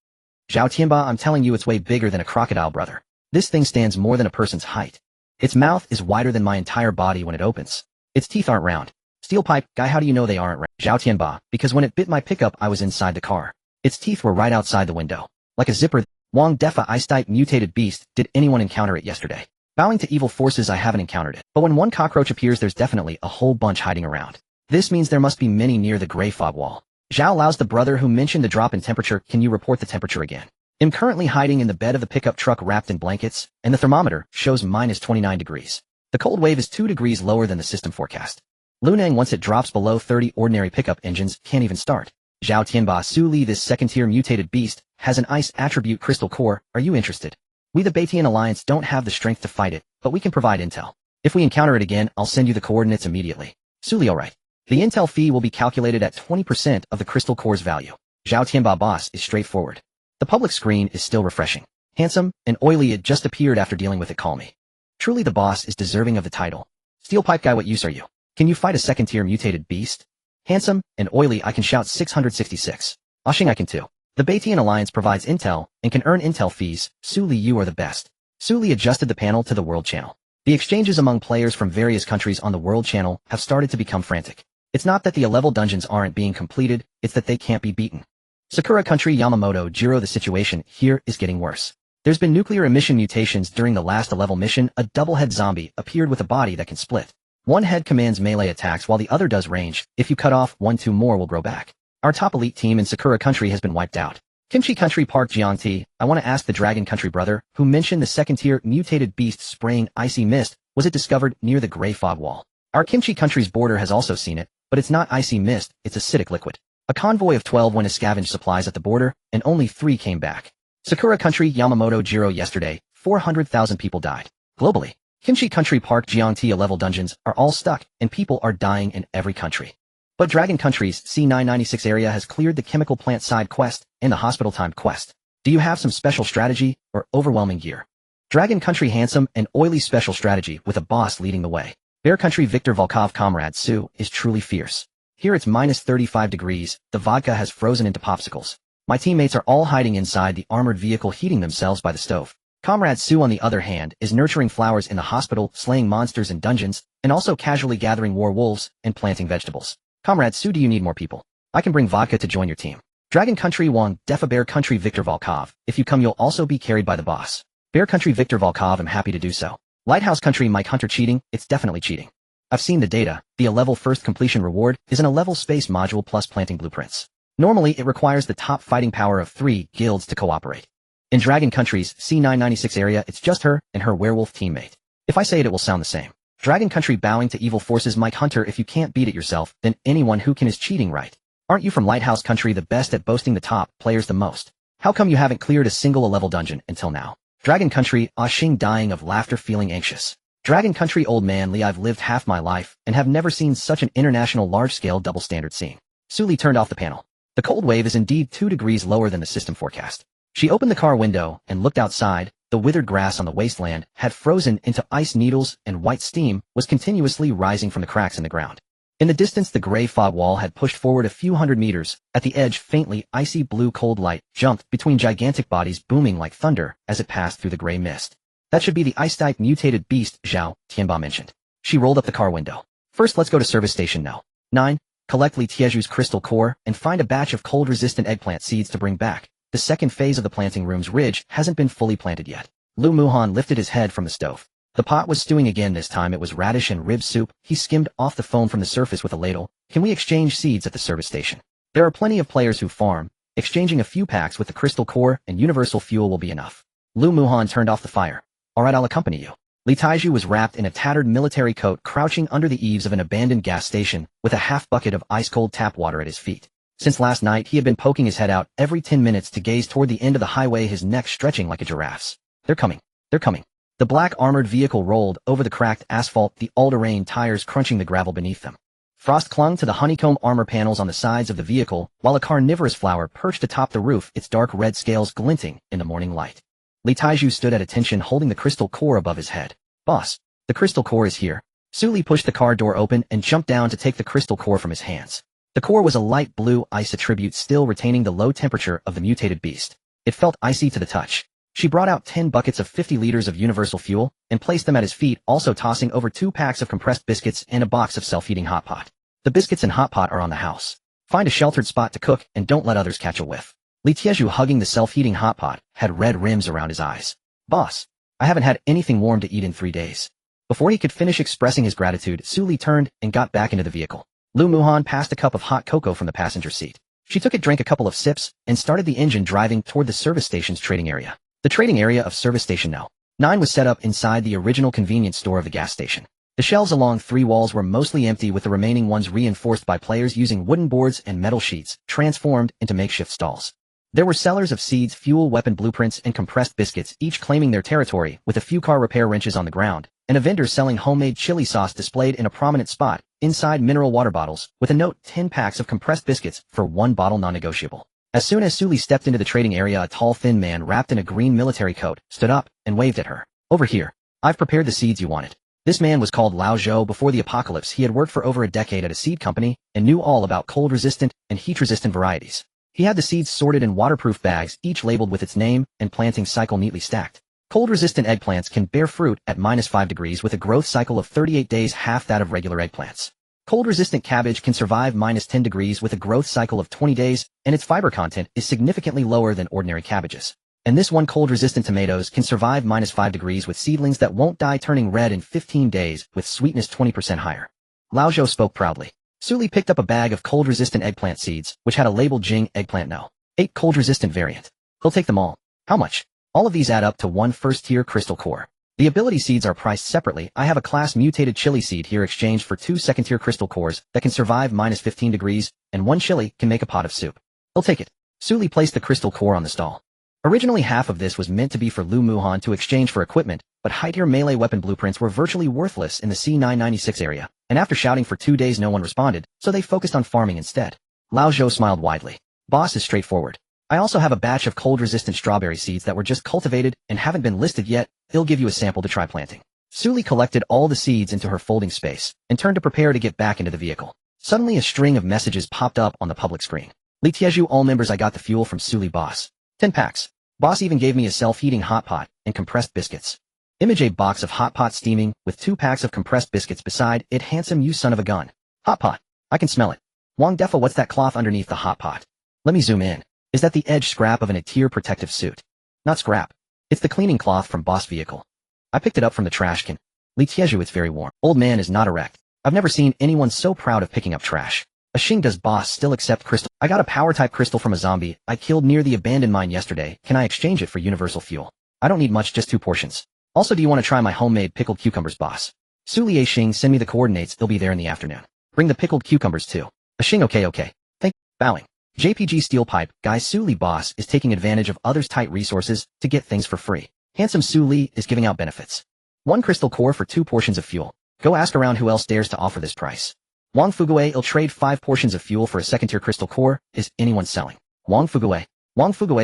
Zhao Tianba, I'm telling you, it's way bigger than a crocodile, brother. This thing stands more than a person's height. Its mouth is wider than my entire body when it opens. Its teeth aren't round. Steel pipe, guy, how do you know they aren't round? Zhao Tianba, because when it bit my pickup, I was inside the car. Its teeth were right outside the window. Like a zipper. Wang Defa, ice-type mutated beast, did anyone encounter it yesterday? Bowing to evil forces, I haven't encountered it. But when one cockroach appears, there's definitely a whole bunch hiding around. This means there must be many near the gray fog wall. Zhao Lao's the brother who mentioned the drop in temperature. Can you report the temperature again? I'm currently hiding in the bed of the pickup truck wrapped in blankets, and the thermometer shows minus 29 degrees. The cold wave is 2 degrees lower than the system forecast. Lunang, once it drops below 30, ordinary pickup engines can't even start. Zhao Tianba, Su Li, this second-tier mutated beast, has an ice attribute crystal core. Are you interested? We the Batian Alliance don't have the strength to fight it, but we can provide intel. If we encounter it again, I'll send you the coordinates immediately. Su Li, alright. The intel fee will be calculated at 20% of the crystal core's value. Zhao Tianba, boss, is straightforward. The public screen is still refreshing. Handsome and oily, it just appeared after dealing with it, call me. Truly the boss is deserving of the title. Steel pipe guy, what use are you? Can you fight a second-tier mutated beast? Handsome and oily, I can shout 666. Oshing, I can too. The Batian Alliance provides intel and can earn intel fees. Su Li, you are the best. Su Li adjusted the panel to the world channel. The exchanges among players from various countries on the World Channel have started to become frantic. It's not that the A-level dungeons aren't being completed, it's that they can't be beaten. Sakura Country Yamamoto Jiro. The situation here is getting worse. There's been nuclear emission mutations during the last A-level mission. A double-head zombie appeared with a body that can split. One head commands melee attacks while the other does range. If you cut off one, two more will grow back. Our top elite team in Sakura Country has been wiped out. Kimchi Country Park Jiangti, I want to ask the Dragon Country brother, who mentioned the second-tier mutated beast spraying icy mist, was it discovered near the gray fog wall? Our Kimchi Country's border has also seen it, but it's not icy mist, it's acidic liquid. A convoy of 12 went to scavenge supplies at the border, and only 3 came back. Sakura Country Yamamoto Jiro. Yesterday, 400,000 people died. Globally, Kimchi Country Park Jiangti A-level dungeons are all stuck, and people are dying in every country. But Dragon Country's C996 area has cleared the chemical plant side quest and the hospital-timed quest. Do you have some special strategy or overwhelming gear? Dragon Country handsome and oily special strategy with a boss leading the way. Bear Country Victor Volkov Comrade Sue is truly fierce. Here it's minus 35 degrees, the vodka has frozen into popsicles. My teammates are all hiding inside the armored vehicle heating themselves by the stove. Comrade Sue on the other hand is nurturing flowers in the hospital, slaying monsters in dungeons, and also casually gathering war wolves and planting vegetables. Comrade Sue, do you need more people? I can bring vodka to join your team. Dragon Country Wong Defa Bear Country Victor Volkov, if you come you'll also be carried by the boss. Bear Country Victor Volkov, I'm happy to do so. Lighthouse Country Mike Hunter cheating, it's definitely cheating. I've seen the data, the A-level first completion reward is an A-level space module plus planting blueprints. Normally it requires the top fighting power of 3 guilds to cooperate. In Dragon Country's C996 area it's just her and her werewolf teammate. If I say it will sound the same. Dragon Country bowing to evil forces Mike Hunter, if you can't beat it yourself, then anyone who can is cheating, right? Aren't you from Lighthouse Country the best at boasting the top players the most? How come you haven't cleared a single A-level dungeon until now? Dragon Country Xing dying of laughter feeling anxious. Dragon Country Old Man Lee, I've lived half my life and have never seen such an international large-scale double standard scene. Suli turned off the panel. The cold wave is indeed 2 degrees lower than the system forecast. She opened the car window and looked outside. The withered grass on the wasteland had frozen into ice needles and white steam was continuously rising from the cracks in the ground. In the distance the gray fog wall had pushed forward a few hundred meters. At the edge faintly icy blue cold light jumped between gigantic bodies booming like thunder as it passed through the gray mist. That should be the ice-type mutated beast Zhao Tianba mentioned. She rolled up the car window. First let's go to service station No. 9, collect Li Tieju's crystal core and find a batch of cold-resistant eggplant seeds to bring back. The second phase of the planting room's ridge hasn't been fully planted yet. Lu Muhan lifted his head from the stove. The pot was stewing again. This time it was radish and rib soup. He skimmed off the foam from the surface with a ladle. Can we exchange seeds at the service station? There are plenty of players who farm. Exchanging a few packs with the crystal core and universal fuel will be enough. Lu Muhan turned off the fire. Alright, I'll accompany you. Li Taiju was wrapped in a tattered military coat, crouching under the eaves of an abandoned gas station with a half bucket of ice-cold tap water at his feet. Since last night he had been poking his head out every 10 minutes to gaze toward the end of the highway, his neck stretching like a giraffe's. They're coming. They're coming. The black armored vehicle rolled over the cracked asphalt, the all-terrain tires crunching the gravel beneath them. Frost clung to the honeycomb armor panels on the sides of the vehicle, while a carnivorous flower perched atop the roof, its dark red scales glinting in the morning light. Li Taiju stood at attention, holding the crystal core above his head. Boss, the crystal core is here. Suli pushed the car door open and jumped down to take the crystal core from his hands. The core was a light blue ice attribute, still retaining the low temperature of the mutated beast. It felt icy to the touch. She brought out 10 buckets of 50 liters of universal fuel and placed them at his feet, also tossing over 2 packs of compressed biscuits and a box of self-heating hot pot. The biscuits and hot pot are on the house. Find a sheltered spot to cook and don't let others catch a whiff. Li Tieju, hugging the self-heating hot pot, had red rims around his eyes. Boss, I haven't had anything warm to eat in 3 days. Before he could finish expressing his gratitude, Suli turned and got back into the vehicle. Lu Muhan passed a cup of hot cocoa from the passenger seat. She took it, drank a couple of sips, and started the engine, driving toward the service station's trading area. The trading area of service station No. 9 was set up inside the original convenience store of the gas station. The shelves along 3 walls were mostly empty, with the remaining ones reinforced by players using wooden boards and metal sheets, transformed into makeshift stalls. There were sellers of seeds, fuel, weapon blueprints, and compressed biscuits, each claiming their territory, with a few car repair wrenches on the ground, and a vendor selling homemade chili sauce displayed in a prominent spot, inside mineral water bottles, with a note, 10 packs of compressed biscuits for 1 bottle non-negotiable. As soon as Suli stepped into the trading area, a tall, thin man wrapped in a green military coat stood up and waved at her. Over here. I've prepared the seeds you wanted. This man was called Lao Zhou. Before the apocalypse, he had worked for over a decade at a seed company and knew all about cold-resistant and heat-resistant varieties. He had the seeds sorted in waterproof bags, each labeled with its name and planting cycle neatly stacked. Cold-resistant eggplants can bear fruit at -5 degrees with a growth cycle of 38 days, half that of regular eggplants. Cold-resistant cabbage can survive -10 degrees with a growth cycle of 20 days, and its fiber content is significantly lower than ordinary cabbages. And this one cold-resistant tomatoes can survive -5 degrees with seedlings that won't die turning red in 15 days with sweetness 20% higher. Lao Zhou spoke proudly. Suli picked up a bag of cold-resistant eggplant seeds, which had a label Jing eggplant no. 8 cold-resistant variant. He'll take them all. How much? All of these add up to one first-tier crystal core. The ability seeds are priced separately. I have a class mutated chili seed here exchanged for 2 second-tier crystal cores that can survive -15 degrees, and 1 chili can make a pot of soup. He'll take it. Suli placed the crystal core on the stall. Originally half of this was meant to be for Lu Muhan to exchange for equipment, but high-tier melee weapon blueprints were virtually worthless in the C996 area, and after shouting for 2 days no one responded, so they focused on farming instead. Lao Zhou smiled widely. Boss is straightforward. I also have a batch of cold-resistant strawberry seeds that were just cultivated and haven't been listed yet. He'll give you a sample to try planting. Suli collected all the seeds into her folding space and turned to prepare to get back into the vehicle. Suddenly a string of messages popped up on the public screen. Li Tieju, all members, I got the fuel from Suli boss. 10 packs. Boss even gave me a self-heating hot pot and compressed biscuits. Image a box of hot pot steaming with 2 packs of compressed biscuits beside it. Handsome, you son of a gun. Hot pot. I can smell it. Wang Defa, what's that cloth underneath the hot pot? Let me zoom in. Is that the edge scrap of an A-tier protective suit? Not scrap. It's the cleaning cloth from boss vehicle. I picked it up from the trash can. Li Tieju, it's very warm. Old man is not erect. I've never seen anyone so proud of picking up trash. Xing, does boss still accept crystal? I got a power-type crystal from a zombie I killed near the abandoned mine yesterday. Can I exchange it for universal fuel? I don't need much, just 2 portions. Also, do you want to try my homemade pickled cucumbers, boss? Suli Xing, send me the coordinates, they'll be there in the afternoon. Bring the pickled cucumbers too. Xing, okay. Thank you. Bowing. JPG steel pipe, guy. Suli boss is taking advantage of others' tight resources to get things for free. Handsome Suli is giving out benefits. 1 crystal core for 2 portions of fuel. Go ask around who else dares to offer this price. Wang Fuguei, will trade 5 portions of fuel for a second-tier crystal core. Is anyone selling? Wang Fuguei,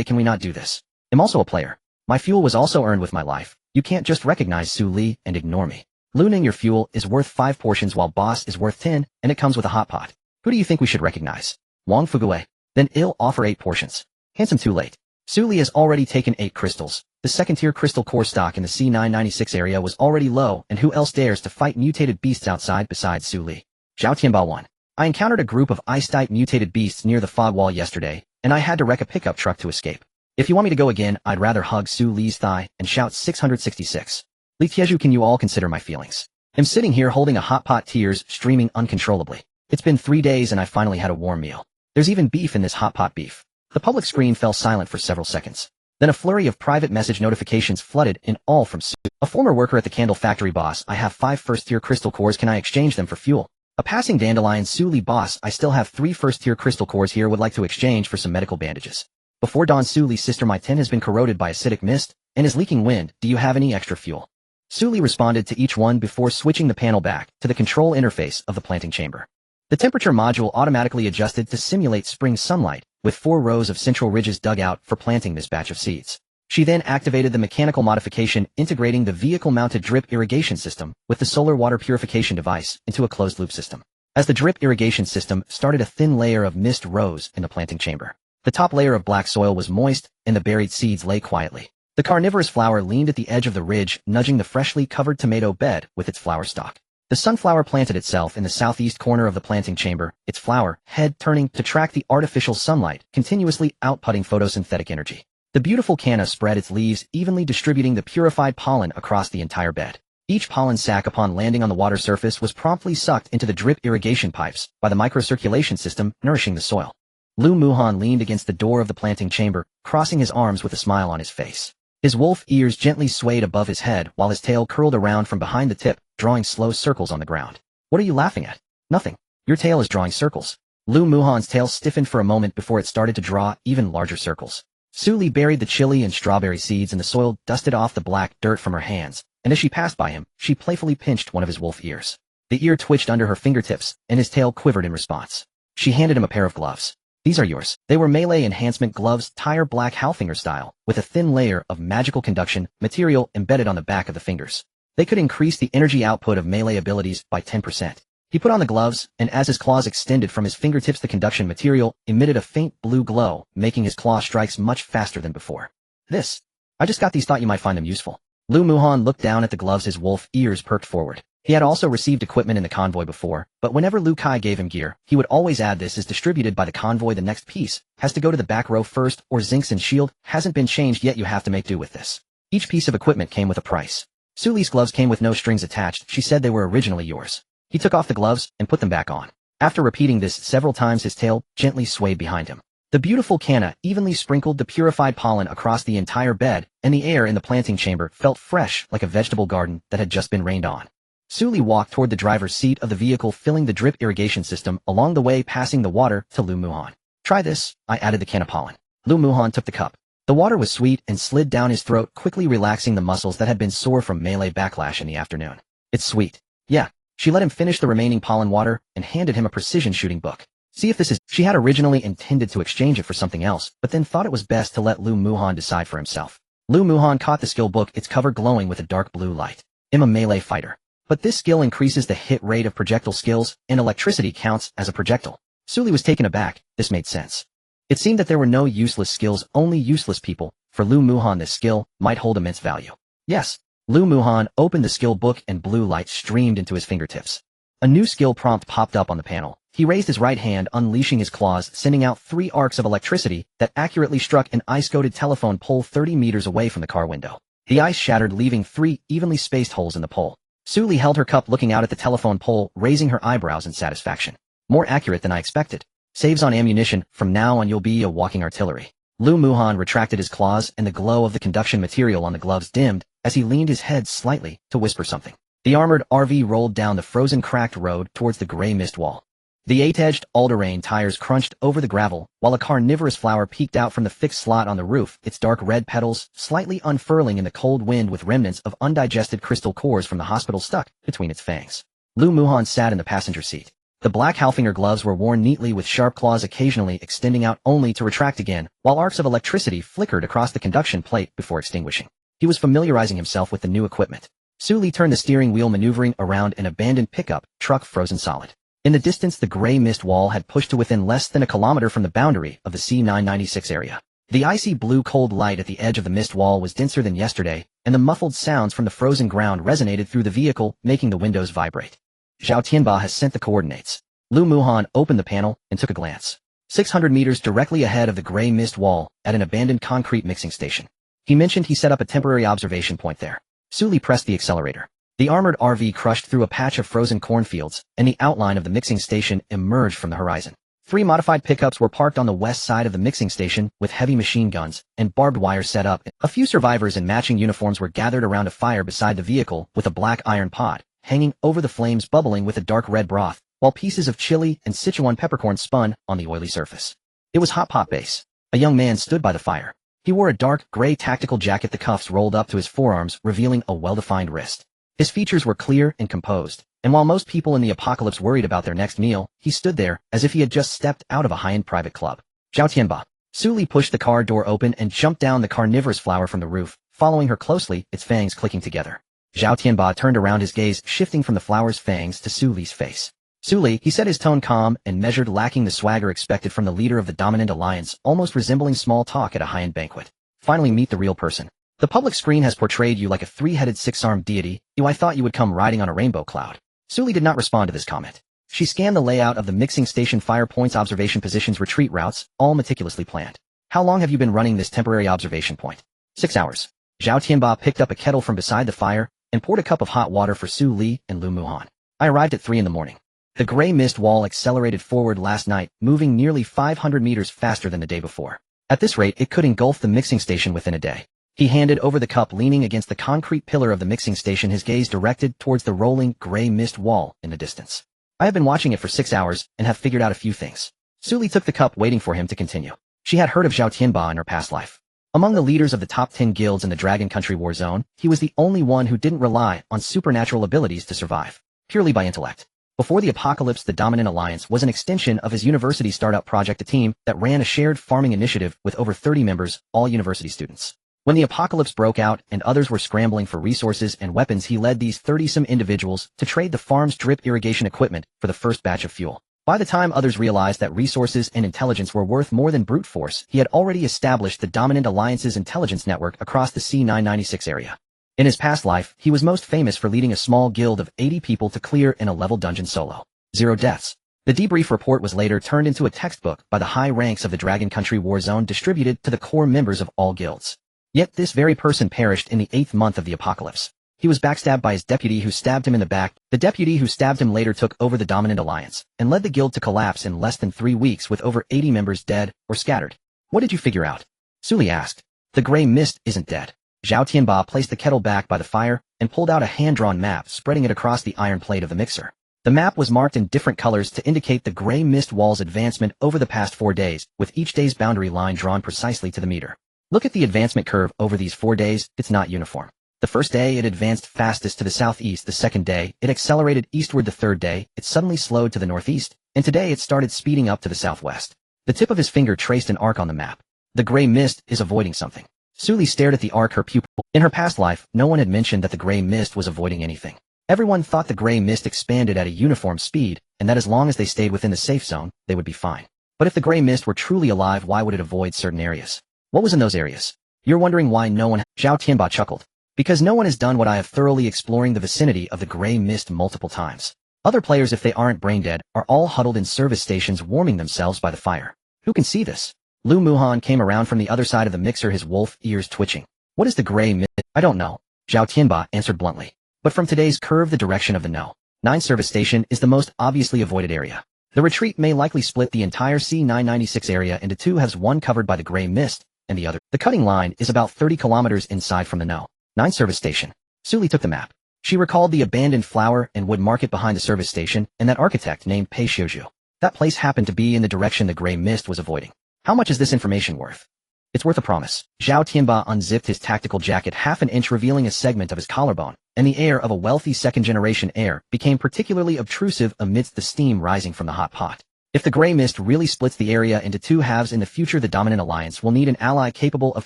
can we not do this? I'm also a player. My fuel was also earned with my life. You can't just recognize Su Li and ignore me. Luning, your fuel is worth 5 portions while boss is worth 10, and it comes with a hot pot. Who do you think we should recognize? Wang Fuguei. Then I'll offer 8 portions. Handsome, too late. Su Li has already taken 8 crystals. The second-tier crystal core stock in the C996 area was already low, and who else dares to fight mutated beasts outside besides Su Li? Zhao Tianbao 1. I encountered a group of ice-type mutated beasts near the fog wall yesterday, and I had to wreck a pickup truck to escape. If you want me to go again, I'd rather hug Su Li's thigh and shout 666. Li Tieju, can you all consider my feelings? I'm sitting here holding a hot pot, tears streaming uncontrollably. It's been 3 days and I finally had a warm meal. There's even beef in this hot pot beef. The public screen fell silent for several seconds. Then a flurry of private message notifications flooded in, all from Su. A former worker at the candle factory, boss. I have 5 first-tier crystal cores. Can I exchange them for fuel? A passing dandelion, Su Li, boss. I still have 3 first-tier crystal cores here. Would like to exchange for some medical bandages. Before dawn, Su Li's sister, my tin has been corroded by acidic mist and is leaking wind. Do you have any extra fuel? Su Li responded to each one before switching the panel back to the control interface of the planting chamber. The temperature module automatically adjusted to simulate spring sunlight, with 4 rows of central ridges dug out for planting this batch of seeds. She then activated the mechanical modification, integrating the vehicle-mounted drip irrigation system with the solar water purification device into a closed-loop system. As the drip irrigation system started, a thin layer of mist rose in the planting chamber. The top layer of black soil was moist, and the buried seeds lay quietly. The carnivorous flower leaned at the edge of the ridge, nudging the freshly covered tomato bed with its flower stalk. The sunflower planted itself in the southeast corner of the planting chamber, its flower head turning to track the artificial sunlight, continuously outputting photosynthetic energy. The beautiful canna spread its leaves, evenly distributing the purified pollen across the entire bed. Each pollen sac, upon landing on the water surface, was promptly sucked into the drip irrigation pipes by the microcirculation system, nourishing the soil. Lu Muhan leaned against the door of the planting chamber, crossing his arms with a smile on his face. His wolf ears gently swayed above his head while his tail curled around from behind the tip, drawing slow circles on the ground. What are you laughing at? Nothing. Your tail is drawing circles. Lu Muhan's tail stiffened for a moment before it started to draw even larger circles. Su Li buried the chili and strawberry seeds in the soil, dusted off the black dirt from her hands, and as she passed by him, she playfully pinched one of his wolf ears. The ear twitched under her fingertips, and his tail quivered in response. She handed him a pair of gloves. These are yours. They were melee enhancement gloves, tire black Halfinger style, with a thin layer of magical conduction material embedded on the back of the fingers. They could increase the energy output of melee abilities by 10%. He put on the gloves, and as his claws extended from his fingertips, the conduction material emitted a faint blue glow, making his claw strikes much faster than before. This. I just got these, thought you might find them useful. Lu Muhan looked down at the gloves, his wolf ears perked forward. He had also received equipment in the convoy before, but whenever Lu Kai gave him gear, he would always add, this is distributed by the convoy, the next piece has to go to the back row first, or Zinks and shield hasn't been changed yet, you have to make do with this. Each piece of equipment came with a price. Suli's gloves came with no strings attached, she said they were originally yours. He took off the gloves and put them back on. After repeating this several times, his tail gently swayed behind him. The beautiful canna evenly sprinkled the purified pollen across the entire bed, and the air in the planting chamber felt fresh like a vegetable garden that had just been rained on. Suli walked toward the driver's seat of the vehicle, filling the drip irrigation system, along the way passing the water to Lu Muhan. Try this, I added the can of pollen. Lu Muhan took the cup. The water was sweet and slid down his throat, quickly relaxing the muscles that had been sore from melee backlash in the afternoon. It's sweet. Yeah. She let him finish the remaining pollen water and handed him a precision shooting book. See if this is... She had originally intended to exchange it for something else, but then thought it was best to let Lu Muhan decide for himself. Lu Muhan caught the skill book, its cover glowing with a dark blue light. I'm a melee fighter. But this skill increases the hit rate of projectile skills, and electricity counts as a projectile. Suli was taken aback. This made sense. It seemed that there were no useless skills, only useless people. For Lu Muhan, this skill might hold immense value. Yes. Lu Muhan opened the skill book and blue light streamed into his fingertips. A new skill prompt popped up on the panel. He raised his right hand, unleashing his claws, sending out 3 arcs of electricity that accurately struck an ice-coated telephone pole 30 meters away from the car window. The ice shattered, leaving 3 evenly spaced holes in the pole. Suli held her cup, looking out at the telephone pole, raising her eyebrows in satisfaction. More accurate than I expected. Saves on ammunition. From now on you'll be a walking artillery. Lu Muhan retracted his claws, and the glow of the conduction material on the gloves dimmed as he leaned his head slightly to whisper something. The armored RV rolled down the frozen, cracked road towards the gray mist wall. The 8-edged all-terrain tires crunched over the gravel, while a carnivorous flower peeked out from the fixed slot on the roof, its dark red petals slightly unfurling in the cold wind with remnants of undigested crystal cores from the hospital stuck between its fangs. Lu Muhan sat in the passenger seat. The black Halfinger gloves were worn neatly, with sharp claws occasionally extending out only to retract again, while arcs of electricity flickered across the conduction plate before extinguishing. He was familiarizing himself with the new equipment. Suli turned the steering wheel, maneuvering around an abandoned pickup truck frozen solid. In the distance, the gray mist wall had pushed to within less than a kilometer from the boundary of the C-996 area. The icy blue cold light at the edge of the mist wall was denser than yesterday, and the muffled sounds from the frozen ground resonated through the vehicle, making the windows vibrate. Zhao Tianba has sent the coordinates. Lu Muhan opened the panel and took a glance. 600 meters directly ahead of the gray mist wall, at an abandoned concrete mixing station. He mentioned he set up a temporary observation point there. Suli pressed the accelerator. The armored RV crushed through a patch of frozen cornfields, and the outline of the mixing station emerged from the horizon. 3 modified pickups were parked on the west side of the mixing station, with heavy machine guns and barbed wire set up. A few survivors in matching uniforms were gathered around a fire beside the vehicle, with a black iron pot hanging over the flames, bubbling with a dark red broth, while pieces of chili and Sichuan peppercorn spun on the oily surface. It was hot pot base. A young man stood by the fire. He wore a dark gray tactical jacket, the cuffs rolled up to his forearms, revealing a well-defined wrist. His features were clear and composed, and while most people in the apocalypse worried about their next meal, he stood there as if he had just stepped out of a high-end private club. Zhao Tianba. Suli pushed the car door open and jumped down the carnivorous flower from the roof, following her closely, its fangs clicking together. Zhao Tianba turned around, his gaze shifting from the flower's fangs to Suli's face. Suli, he said, his tone calm and measured, lacking the swagger expected from the leader of the dominant alliance, almost resembling small talk at a high-end banquet. Finally meet the real person. The public screen has portrayed you like a 3-headed, 6-armed deity. I thought you would come riding on a rainbow cloud. Suli did not respond to this comment. She scanned the layout of the mixing station, fire points, observation positions, retreat routes, all meticulously planned. How long have you been running this temporary observation point? 6 hours. Zhao Tianba picked up a kettle from beside the fire and poured a cup of hot water for Su Li and Lu Muhan. I arrived at 3 in the morning. The gray mist wall accelerated forward last night, moving nearly 500 meters faster than the day before. At this rate, it could engulf the mixing station within a day. He handed over the cup, leaning against the concrete pillar of the mixing station, his gaze directed towards the rolling gray mist wall in the distance. I have been watching it for 6 hours and have figured out a few things. Suli took the cup, waiting for him to continue. She had heard of Zhao Tianba in her past life. Among the leaders of the top 10 guilds in the Dragon Country War Zone, he was the only one who didn't rely on supernatural abilities to survive, purely by intellect. Before the apocalypse, the Dominant Alliance was an extension of his university startup project, a team that ran a shared farming initiative with over 30 members, all university students. When the apocalypse broke out and others were scrambling for resources and weapons, he led these 30-some individuals to trade the farm's drip irrigation equipment for the first batch of fuel. By the time others realized that resources and intelligence were worth more than brute force, he had already established the dominant alliance's intelligence network across the C-996 area. In his past life, he was most famous for leading a small guild of 80 people to clear in a level dungeon solo. 0 deaths. The debrief report was later turned into a textbook by the high ranks of the Dragon Country War Zone distributed to the core members of all guilds. Yet this very person perished in the 8th month of the apocalypse. He was backstabbed by his deputy who stabbed him in the back. The deputy who stabbed him later took over the dominant alliance and led the guild to collapse in less than 3 weeks with over 80 members dead or scattered. What did you figure out? Sully asked. The gray mist isn't dead. Zhao Tianba placed the kettle back by the fire and pulled out a hand-drawn map, spreading it across the iron plate of the mixer. The map was marked in different colors to indicate the gray mist wall's advancement over the past 4 days, with each day's boundary line drawn precisely to the meter. Look at the advancement curve over these 4 days, it's not uniform. The first day it advanced fastest to the southeast, the second day it accelerated eastward, the third day it suddenly slowed to the northeast, and today it started speeding up to the southwest. The tip of his finger traced an arc on the map. The gray mist is avoiding something. Sully stared at the arc, her pupil. In her past life, no one had mentioned that the gray mist was avoiding anything. Everyone thought the gray mist expanded at a uniform speed, and that as long as they stayed within the safe zone, they would be fine. But if the gray mist were truly alive, why would it avoid certain areas? What was in those areas? You're wondering why no one— Zhao Tianba chuckled. Because no one has done what I have, thoroughly exploring the vicinity of the gray mist multiple times. Other players, if they aren't brain dead, are all huddled in service stations warming themselves by the fire. Who can see this? Lu Muhan came around from the other side of the mixer, his wolf ears twitching. What is the gray mist? I don't know. Zhao Tianba answered bluntly. But from today's curve, the direction of the No. 9 service station is the most obviously avoided area. The retreat may likely split the entire C-996 area into 2 halves, one covered by the gray mist, and the other. The cutting line is about 30 kilometers inside from the No. 9 service station. Sully took the map. She recalled the abandoned flower and wood market behind the service station and that architect named Pei Xiuzhu. That place happened to be in the direction the gray mist was avoiding. How much is this information worth? It's worth a promise. Zhao Tianba unzipped his tactical jacket half an inch, revealing a segment of his collarbone, and the air of a wealthy second-generation heir became particularly obtrusive amidst the steam rising from the hot pot. If the gray mist really splits the area into 2 halves in the future, the dominant alliance will need an ally capable of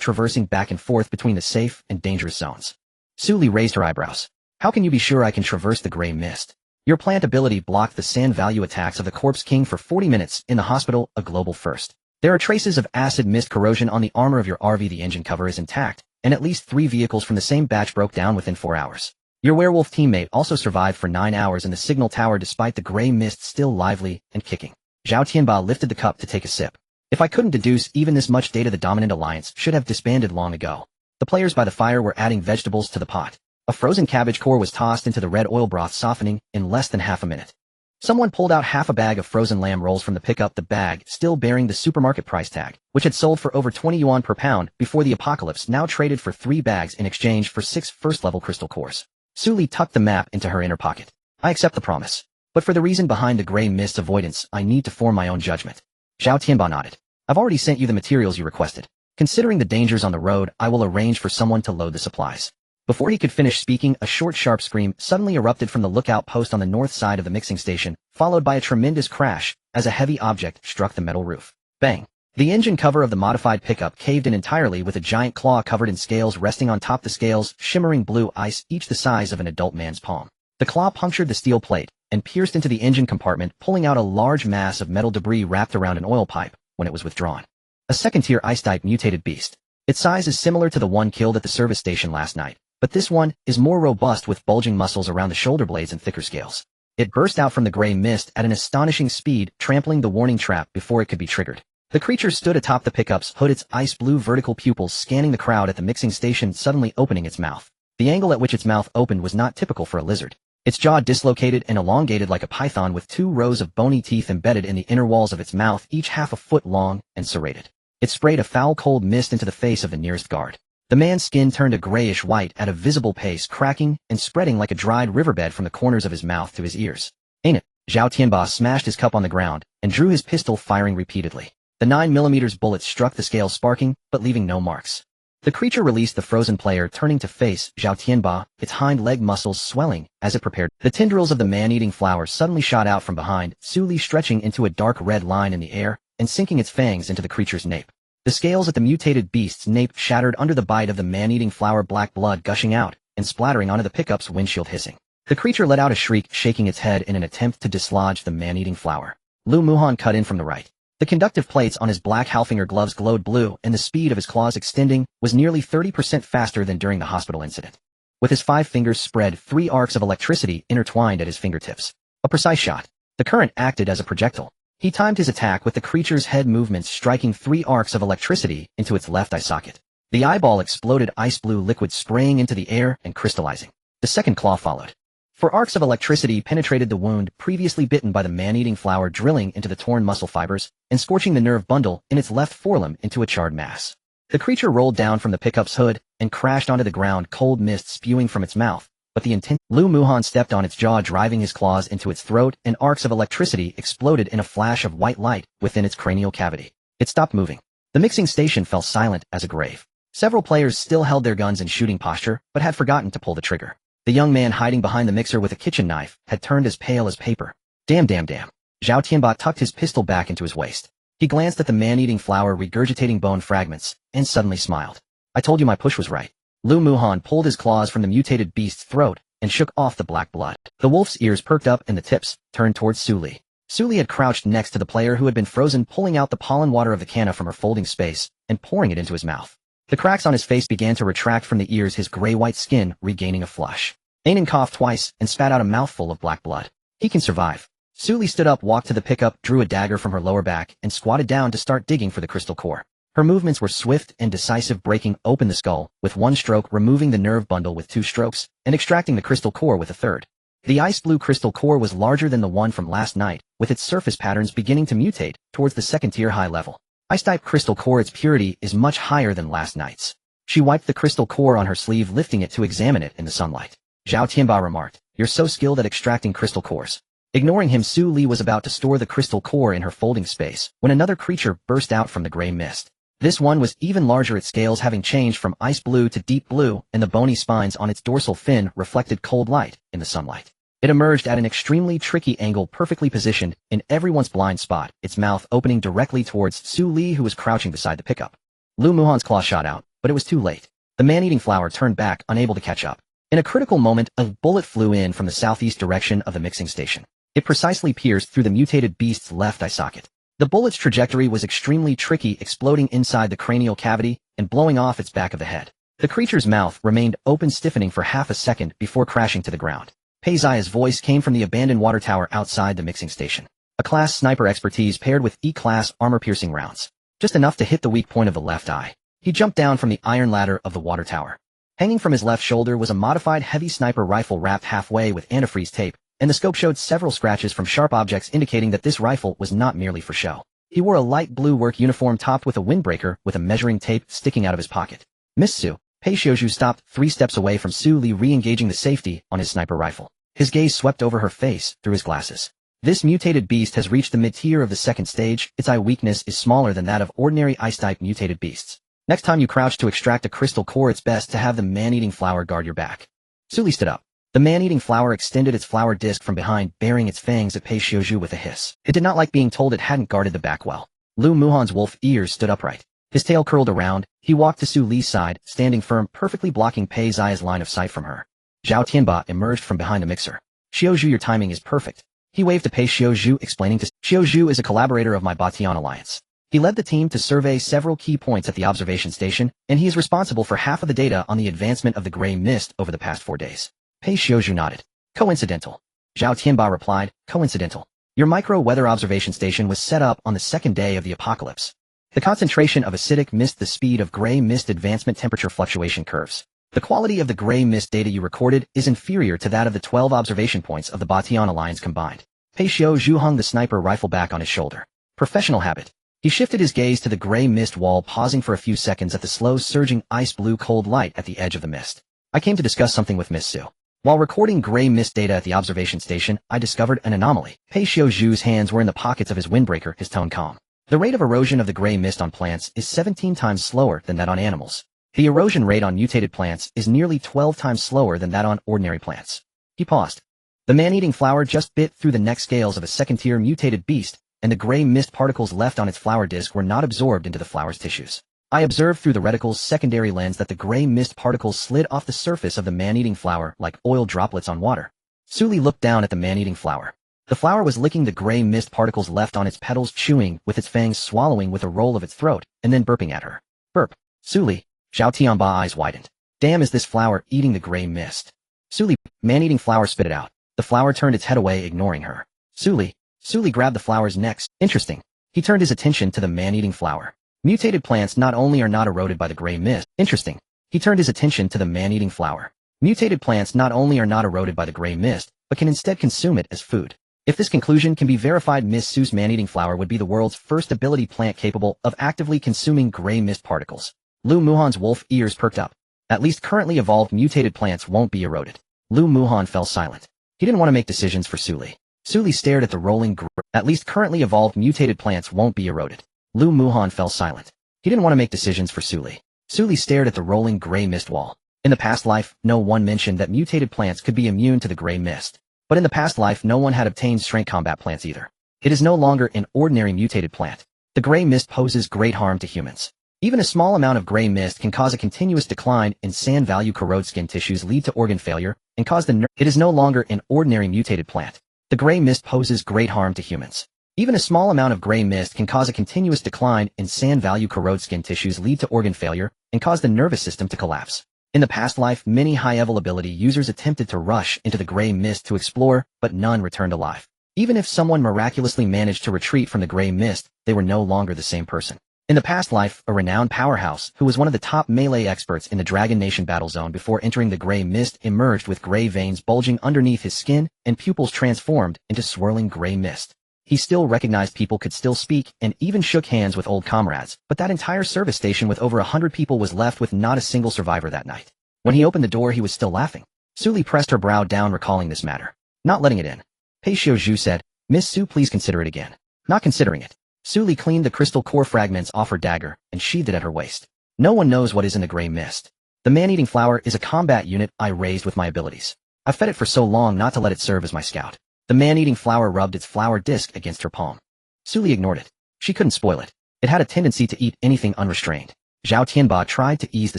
traversing back and forth between the safe and dangerous zones. Sully raised her eyebrows. How can you be sure I can traverse the gray mist? Your plant ability blocked the sand value attacks of the Corpse King for 40 minutes in the hospital, a global first. There are traces of acid mist corrosion on the armor of your RV. The engine cover is intact, and at least 3 vehicles from the same batch broke down within 4 hours. Your werewolf teammate also survived for 9 hours in the signal tower despite the gray mist still lively and kicking. Zhao Tianba lifted the cup to take a sip. If I couldn't deduce even this much data, the dominant alliance should have disbanded long ago. The players by the fire were adding vegetables to the pot. A frozen cabbage core was tossed into the red oil broth, softening in less than half a minute. Someone pulled out half a bag of frozen lamb rolls from the pickup, the bag still bearing the supermarket price tag, which had sold for over 20 yuan per pound before the apocalypse, now traded for 3 bags in exchange for 6 first-level crystal cores. Sully tucked the map into her inner pocket. I accept the promise. But for the reason behind the gray mist avoidance, I need to form my own judgment. Zhao Tianba nodded. I've already sent you the materials you requested. Considering the dangers on the road, I will arrange for someone to load the supplies. Before he could finish speaking, a short, sharp scream suddenly erupted from the lookout post on the north side of the mixing station, followed by a tremendous crash as a heavy object struck the metal roof. Bang! The engine cover of the modified pickup caved in entirely, with a giant claw covered in scales resting on top. The scales, shimmering blue ice, each the size of an adult man's palm. The claw punctured the steel plate and pierced into the engine compartment, pulling out a large mass of metal debris wrapped around an oil pipe when it was withdrawn. A second-tier ice-type mutated beast. Its size is similar to the one killed at the service station last night, but this one is more robust, with bulging muscles around the shoulder blades and thicker scales. It burst out from the gray mist at an astonishing speed, trampling the warning trap before it could be triggered. The creature stood atop the pickup's hood, its ice-blue vertical pupils scanning the crowd at the mixing station, suddenly opening its mouth. The angle at which its mouth opened was not typical for a lizard. Its jaw dislocated and elongated like a python, with 2 rows of bony teeth embedded in the inner walls of its mouth, each half a foot long and serrated. It sprayed a foul cold mist into the face of the nearest guard. The man's skin turned a grayish white at a visible pace, cracking and spreading like a dried riverbed from the corners of his mouth to his ears. Ain't it? Zhao Tianba smashed his cup on the ground and drew his pistol, firing repeatedly. The 9mm bullets struck the scale, sparking, but leaving no marks. The creature released the frozen player, turning to face Zhao Tianba, its hind leg muscles swelling as it prepared. The tendrils of the man-eating flower suddenly shot out from behind, Sully stretching into a dark red line in the air and sinking its fangs into the creature's nape. The scales at the mutated beast's nape shattered under the bite of the man-eating flower, black blood gushing out and splattering onto the pickup's windshield, hissing. The creature let out a shriek, shaking its head in an attempt to dislodge the man-eating flower. Lu Muhan cut in from the right. The conductive plates on his black Halfinger gloves glowed blue, and the speed of his claws extending was nearly 30% faster than during the hospital incident. With his 5 fingers spread, 3 arcs of electricity intertwined at his fingertips. A precise shot. The current acted as a projectile. He timed his attack with the creature's head movements, striking 3 arcs of electricity into its left eye socket. The eyeball exploded, ice blue liquid spraying into the air and crystallizing. The second claw followed. 4 arcs of electricity penetrated the wound previously bitten by the man-eating flower, drilling into the torn muscle fibers and scorching the nerve bundle in its left forelimb into a charred mass. The creature rolled down from the pickup's hood and crashed onto the ground, cold mist spewing from its mouth, but the intent. Lu Muhan stepped on its jaw, driving his claws into its throat, and arcs of electricity exploded in a flash of white light within its cranial cavity. It stopped moving. The mixing station fell silent as a grave. Several players still held their guns in shooting posture, but had forgotten to pull the trigger. The young man hiding behind the mixer with a kitchen knife had turned as pale as paper. Damn. Zhao Tianba tucked his pistol back into his waist. He glanced at the man-eating flower regurgitating bone fragments, and suddenly smiled. I told you my push was right. Lu Muhan pulled his claws from the mutated beast's throat and shook off the black blood. The wolf's ears perked up and the tips turned towards Su Li. Su Li had crouched next to the player who had been frozen, pulling out the pollen water of the canna from her folding space and pouring it into his mouth. The cracks on his face began to retract from the ears, his gray-white skin regaining a flush. Ainen coughed twice and spat out a mouthful of black blood. He can survive. Su Li stood up, walked to the pickup, drew a dagger from her lower back, and squatted down to start digging for the crystal core. Her movements were swift and decisive, breaking open the skull with 1 stroke, removing the nerve bundle with 2 strokes, and extracting the crystal core with a 3rd. The ice blue crystal core was larger than the one from last night, with its surface patterns beginning to mutate towards the 2nd-tier high level. Ice-type crystal core, its purity is much higher than last night's. She wiped the crystal core on her sleeve, lifting it to examine it in the sunlight. Zhao Tianba remarked, "You're so skilled at extracting crystal cores." Ignoring him, Su Li was about to store the crystal core in her folding space when another creature burst out from the gray mist. This one was even larger, its scales having changed from ice blue to deep blue, and the bony spines on its dorsal fin reflected cold light in the sunlight. It emerged at an extremely tricky angle, perfectly positioned in everyone's blind spot, its mouth opening directly towards Su Li, who was crouching beside the pickup. Lu Muhan's claw shot out, but it was too late. The man-eating flower turned back, unable to catch up. In a critical moment, a bullet flew in from the southeast direction of the mixing station. It precisely pierced through the mutated beast's left eye socket. The bullet's trajectory was extremely tricky, exploding inside the cranial cavity and blowing off its back of the head. The creature's mouth remained open, stiffening for half a second before crashing to the ground. Pei Zia's voice came from the abandoned water tower outside the mixing station. A class sniper expertise paired with E-class armor-piercing rounds. Just enough to hit the weak point of the left eye. He jumped down from the iron ladder of the water tower. Hanging from his left shoulder was a modified heavy sniper rifle wrapped halfway with antifreeze tape, and the scope showed several scratches from sharp objects, indicating that this rifle was not merely for show. He wore a light blue work uniform topped with a windbreaker with a measuring tape sticking out of his pocket. "Miss Su." Pei Xiaozhu stopped 3 steps away from Su Li, re-engaging the safety on his sniper rifle. His gaze swept over her face through his glasses. This mutated beast has reached the mid-tier of the 2nd stage. Its eye weakness is smaller than that of ordinary ice-type mutated beasts. Next time you crouch to extract a crystal core, it's best to have the man-eating flower guard your back. Su Li stood up. The man-eating flower extended its flower disc from behind, baring its fangs at Pei Xiaozhu with a hiss. It did not like being told it hadn't guarded the back well. Lu Muhan's wolf ears stood upright. His tail curled around. He walked to Su Li's side, standing firm, perfectly blocking Pei Zia's line of sight from her. Zhao Tianba emerged from behind the mixer. "Xiaozhu, your timing is perfect." He waved to Pei Xiaozhu, explaining to Xiaozhu is a collaborator of my Batian alliance. He led the team to survey several key points at the observation station, and he is responsible for half of the data on the advancement of the gray mist over the past 4 days. Pei Xiaozhu nodded. "Coincidental." Zhao Tianba replied, "Coincidental. Your micro-weather observation station was set up on the 2nd day of the apocalypse. The concentration of acidic mist, the speed of gray mist advancement, temperature fluctuation curves. The quality of the gray mist data you recorded is inferior to that of the 12 observation points of the Batian alliance combined." Pei Xiaozhu hung the sniper rifle back on his shoulder. Professional habit. He shifted his gaze to the gray mist wall, pausing for a few seconds at the slow surging ice blue cold light at the edge of the mist. "I came to discuss something with Miss Su. While recording gray mist data at the observation station, I discovered an anomaly." Pei Xiaozhu's hands were in the pockets of his windbreaker, his tone calm. "The rate of erosion of the gray mist on plants is 17 times slower than that on animals. The erosion rate on mutated plants is nearly 12 times slower than that on ordinary plants." He paused. The man-eating flower just bit through the neck scales of a 2nd-tier mutated beast, and the gray mist particles left on its flower disc were not absorbed into the flower's tissues. I observed through the reticle's secondary lens that the gray mist particles slid off the surface of the man-eating flower like oil droplets on water. Su Li looked down at the man-eating flower. The flower was licking the gray mist particles left on its petals, chewing with its fangs, swallowing with a roll of its throat, and then burping at her. Burp. Suli. Zhao Tianba eyes widened. Damn, is this flower eating the gray mist? Suli. Man-eating flower spit it out. The flower turned its head away, ignoring her. Suli. Suli grabbed the flower's neck. Interesting. He turned his attention to the man-eating flower. Mutated plants not only are not eroded by the gray mist. Interesting. He turned his attention to the man-eating flower. Mutated plants not only are not eroded by the gray mist, but can instead consume it as food. If this conclusion can be verified, Miss Su's man-eating flower would be the world's first ability plant capable of actively consuming gray mist particles. Lu Muhan's wolf ears perked up. At least currently evolved mutated plants won't be eroded. Lu Muhan fell silent. He didn't want to make decisions for Suli. Suli stared at the rolling At least currently evolved mutated plants won't be eroded. Lu Muhan fell silent. He didn't want to make decisions for Suli. Suli stared at the rolling gray mist wall. In the past life, no one mentioned that mutated plants could be immune to the gray mist. But in the past life, no one had obtained strength combat plants either. It is no longer an ordinary mutated plant. The gray mist poses great harm to humans. Even a small amount of gray mist can cause a continuous decline in SAN value, corrode skin tissues, lead to organ failure, and cause It is no longer an ordinary mutated plant. The gray mist poses great harm to humans. Even a small amount of gray mist can cause a continuous decline in SAN value, corrode skin tissues, lead to organ failure, and cause the nervous system to collapse. In the past life, many high-level ability users attempted to rush into the gray mist to explore, but none returned alive. Even if someone miraculously managed to retreat from the gray mist, they were no longer the same person. In the past life, a renowned powerhouse, who was one of the top melee experts in the Dragon Nation battle zone before entering the gray mist, emerged with gray veins bulging underneath his skin and pupils transformed into swirling gray mist. He still recognized people, could still speak, and even shook hands with old comrades, but that entire service station with over 100 people was left with not a single survivor that night. When he opened the door, he was still laughing. Suli pressed her brow down, recalling this matter. Not letting it in. Pei Xiaozhu said, Miss Su, please consider it again. Not considering it. Suli cleaned the crystal core fragments off her dagger and sheathed it at her waist. No one knows what is in the gray mist. The man-eating flower is a combat unit I raised with my abilities. I fed it for so long not to let it serve as my scout. The man-eating flower rubbed its flower disc against her palm. Suli ignored it. She couldn't spoil it. It had a tendency to eat anything unrestrained. Zhao Tianba tried to ease the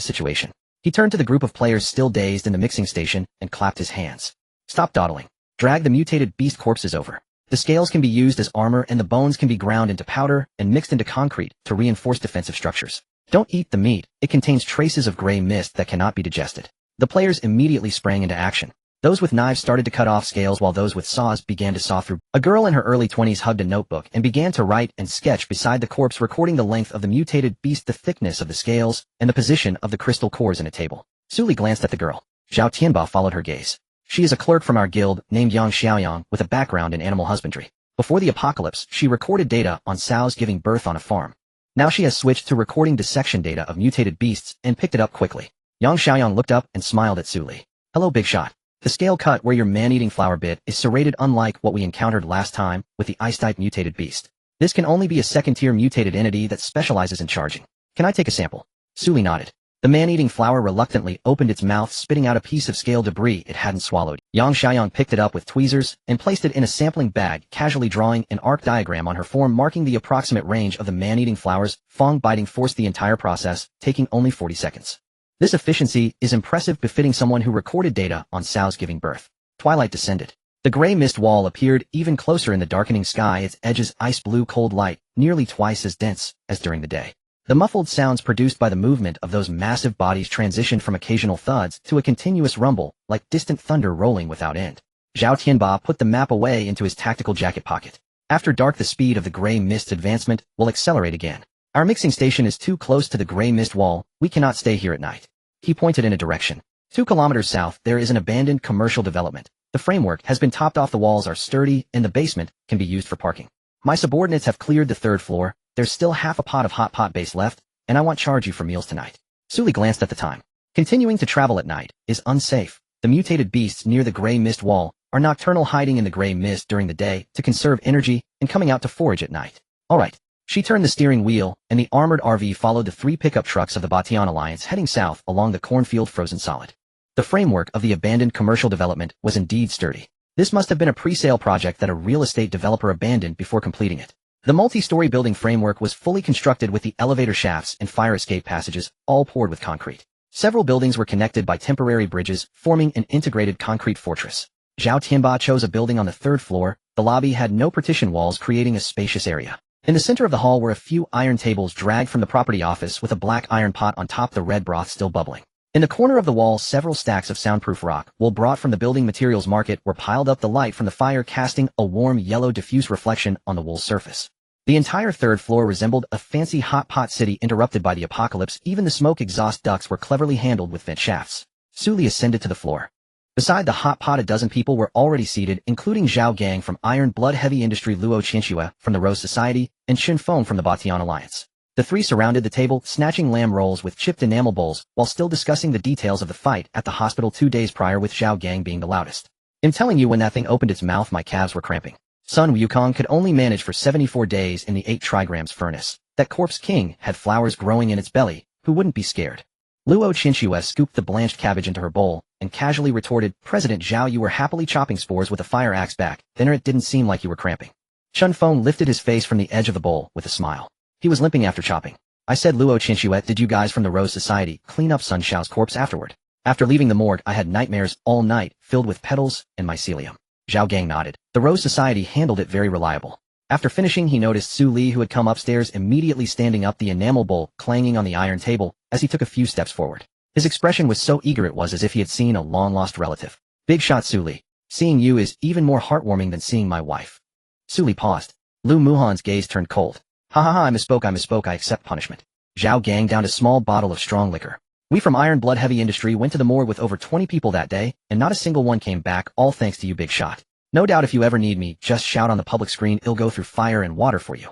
situation. He turned to the group of players still dazed in the mixing station and clapped his hands. Stop dawdling. Drag the mutated beast corpses over. The scales can be used as armor and the bones can be ground into powder and mixed into concrete to reinforce defensive structures. Don't eat the meat. It contains traces of gray mist that cannot be digested. The players immediately sprang into action. Those with knives started to cut off scales while those with saws began to saw through. A girl in her early 20s hugged a notebook and began to write and sketch beside the corpse, recording the length of the mutated beast, the thickness of the scales, and the position of the crystal cores in a table. Suli glanced at the girl. Zhao Tianba followed her gaze. She is a clerk from our guild named Yang Xiaoyang with a background in animal husbandry. Before the apocalypse, she recorded data on sows giving birth on a farm. Now she has switched to recording dissection data of mutated beasts and picked it up quickly. Yang Xiaoyang looked up and smiled at Suli. Hello, big shot. The scale cut where your man-eating flower bit is serrated, unlike what we encountered last time with the ice-type mutated beast. This can only be a second-tier mutated entity that specializes in charging. Can I take a sample? Suli nodded. The man-eating flower reluctantly opened its mouth, spitting out a piece of scale debris it hadn't swallowed. Yang Xiaoyang picked it up with tweezers and placed it in a sampling bag, casually drawing an arc diagram on her form marking the approximate range of the man-eating flower's fang-biting force. The entire process taking only 40 seconds. This efficiency is impressive, befitting someone who recorded data on sows giving birth. Twilight descended. The gray mist wall appeared even closer in the darkening sky, its edges ice blue cold light, nearly twice as dense as during the day. The muffled sounds produced by the movement of those massive bodies transitioned from occasional thuds to a continuous rumble, like distant thunder rolling without end. Zhao Tianba put the map away into his tactical jacket pocket. After dark, the speed of the gray mist's advancement will accelerate again. Our mixing station is too close to the gray mist wall. We cannot stay here at night. He pointed in a direction. 2 kilometers south, there is an abandoned commercial development. The framework has been topped off, the walls are sturdy, and the basement can be used for parking. My subordinates have cleared the 3rd floor. There's still half a pot of hot pot base left, and I want charge you for meals tonight. Suli glanced at the time. Continuing to travel at night is unsafe. The mutated beasts near the gray mist wall are nocturnal, hiding in the gray mist during the day to conserve energy and coming out to forage at night. All right. She turned the steering wheel, and the armored RV followed the 3 pickup trucks of the Batian Alliance heading south along the cornfield frozen solid. The framework of the abandoned commercial development was indeed sturdy. This must have been a pre-sale project that a real estate developer abandoned before completing it. The multi-story building framework was fully constructed with the elevator shafts and fire escape passages, all poured with concrete. Several buildings were connected by temporary bridges, forming an integrated concrete fortress. Zhao Tianba chose a building on the 3rd floor, The lobby had no partition walls, creating a spacious area. In the center of the hall were a few iron tables dragged from the property office with a black iron pot on top, the red broth still bubbling. In the corner of the wall, several stacks of soundproof rock, wool brought from the building materials market, were piled up, the light from the fire casting a warm yellow diffuse reflection on the wool surface. The entire third floor resembled a fancy hot pot city interrupted by the apocalypse. Even the smoke exhaust ducts were cleverly handled with vent shafts. Sully ascended to the floor. Beside the hot pot, a dozen people were already seated, including Zhao Gang from Iron Blood Heavy Industry, Luo Qianxue from the Rose Society, and Shen Feng from the Batian Alliance. The three surrounded the table, snatching lamb rolls with chipped enamel bowls, while still discussing the details of the fight at the hospital 2 days prior, with Zhao Gang being the loudest. I'm telling you, when that thing opened its mouth, my calves were cramping. Sun Wukong could only manage for 74 days in the 8 trigrams furnace. That corpse king had flowers growing in its belly. Who wouldn't be scared? Luo Qianxue scooped the blanched cabbage into her bowl and casually retorted, President Zhao, you were happily chopping spores with a fire axe back then, or it didn't seem like you were cramping. Shen Feng lifted his face from the edge of the bowl with a smile. He was limping after chopping. I said, Luo Qianxue, did you guys from the Rose Society clean up Sun Xiao's corpse afterward? After leaving the morgue, I had nightmares all night, filled with petals and mycelium. Zhao Gang nodded. The Rose Society handled it very reliable. After finishing, he noticed Su Li, who had come upstairs, immediately standing up, the enamel bowl clanging on the iron table as he took a few steps forward. His expression was so eager it was as if he had seen a long-lost relative. Big shot, Su Li. Seeing you is even more heartwarming than seeing my wife. Su Li paused. Lu Muhan's gaze turned cold. Ha ha ha, I misspoke, I accept punishment. Zhao Gang downed a small bottle of strong liquor. We from Iron Blood Heavy Industry went to the morgue with over 20 people that day, and not a single one came back, all thanks to you, Big Shot. No doubt if you ever need me, just shout on the public screen, I'll go through fire and water for you.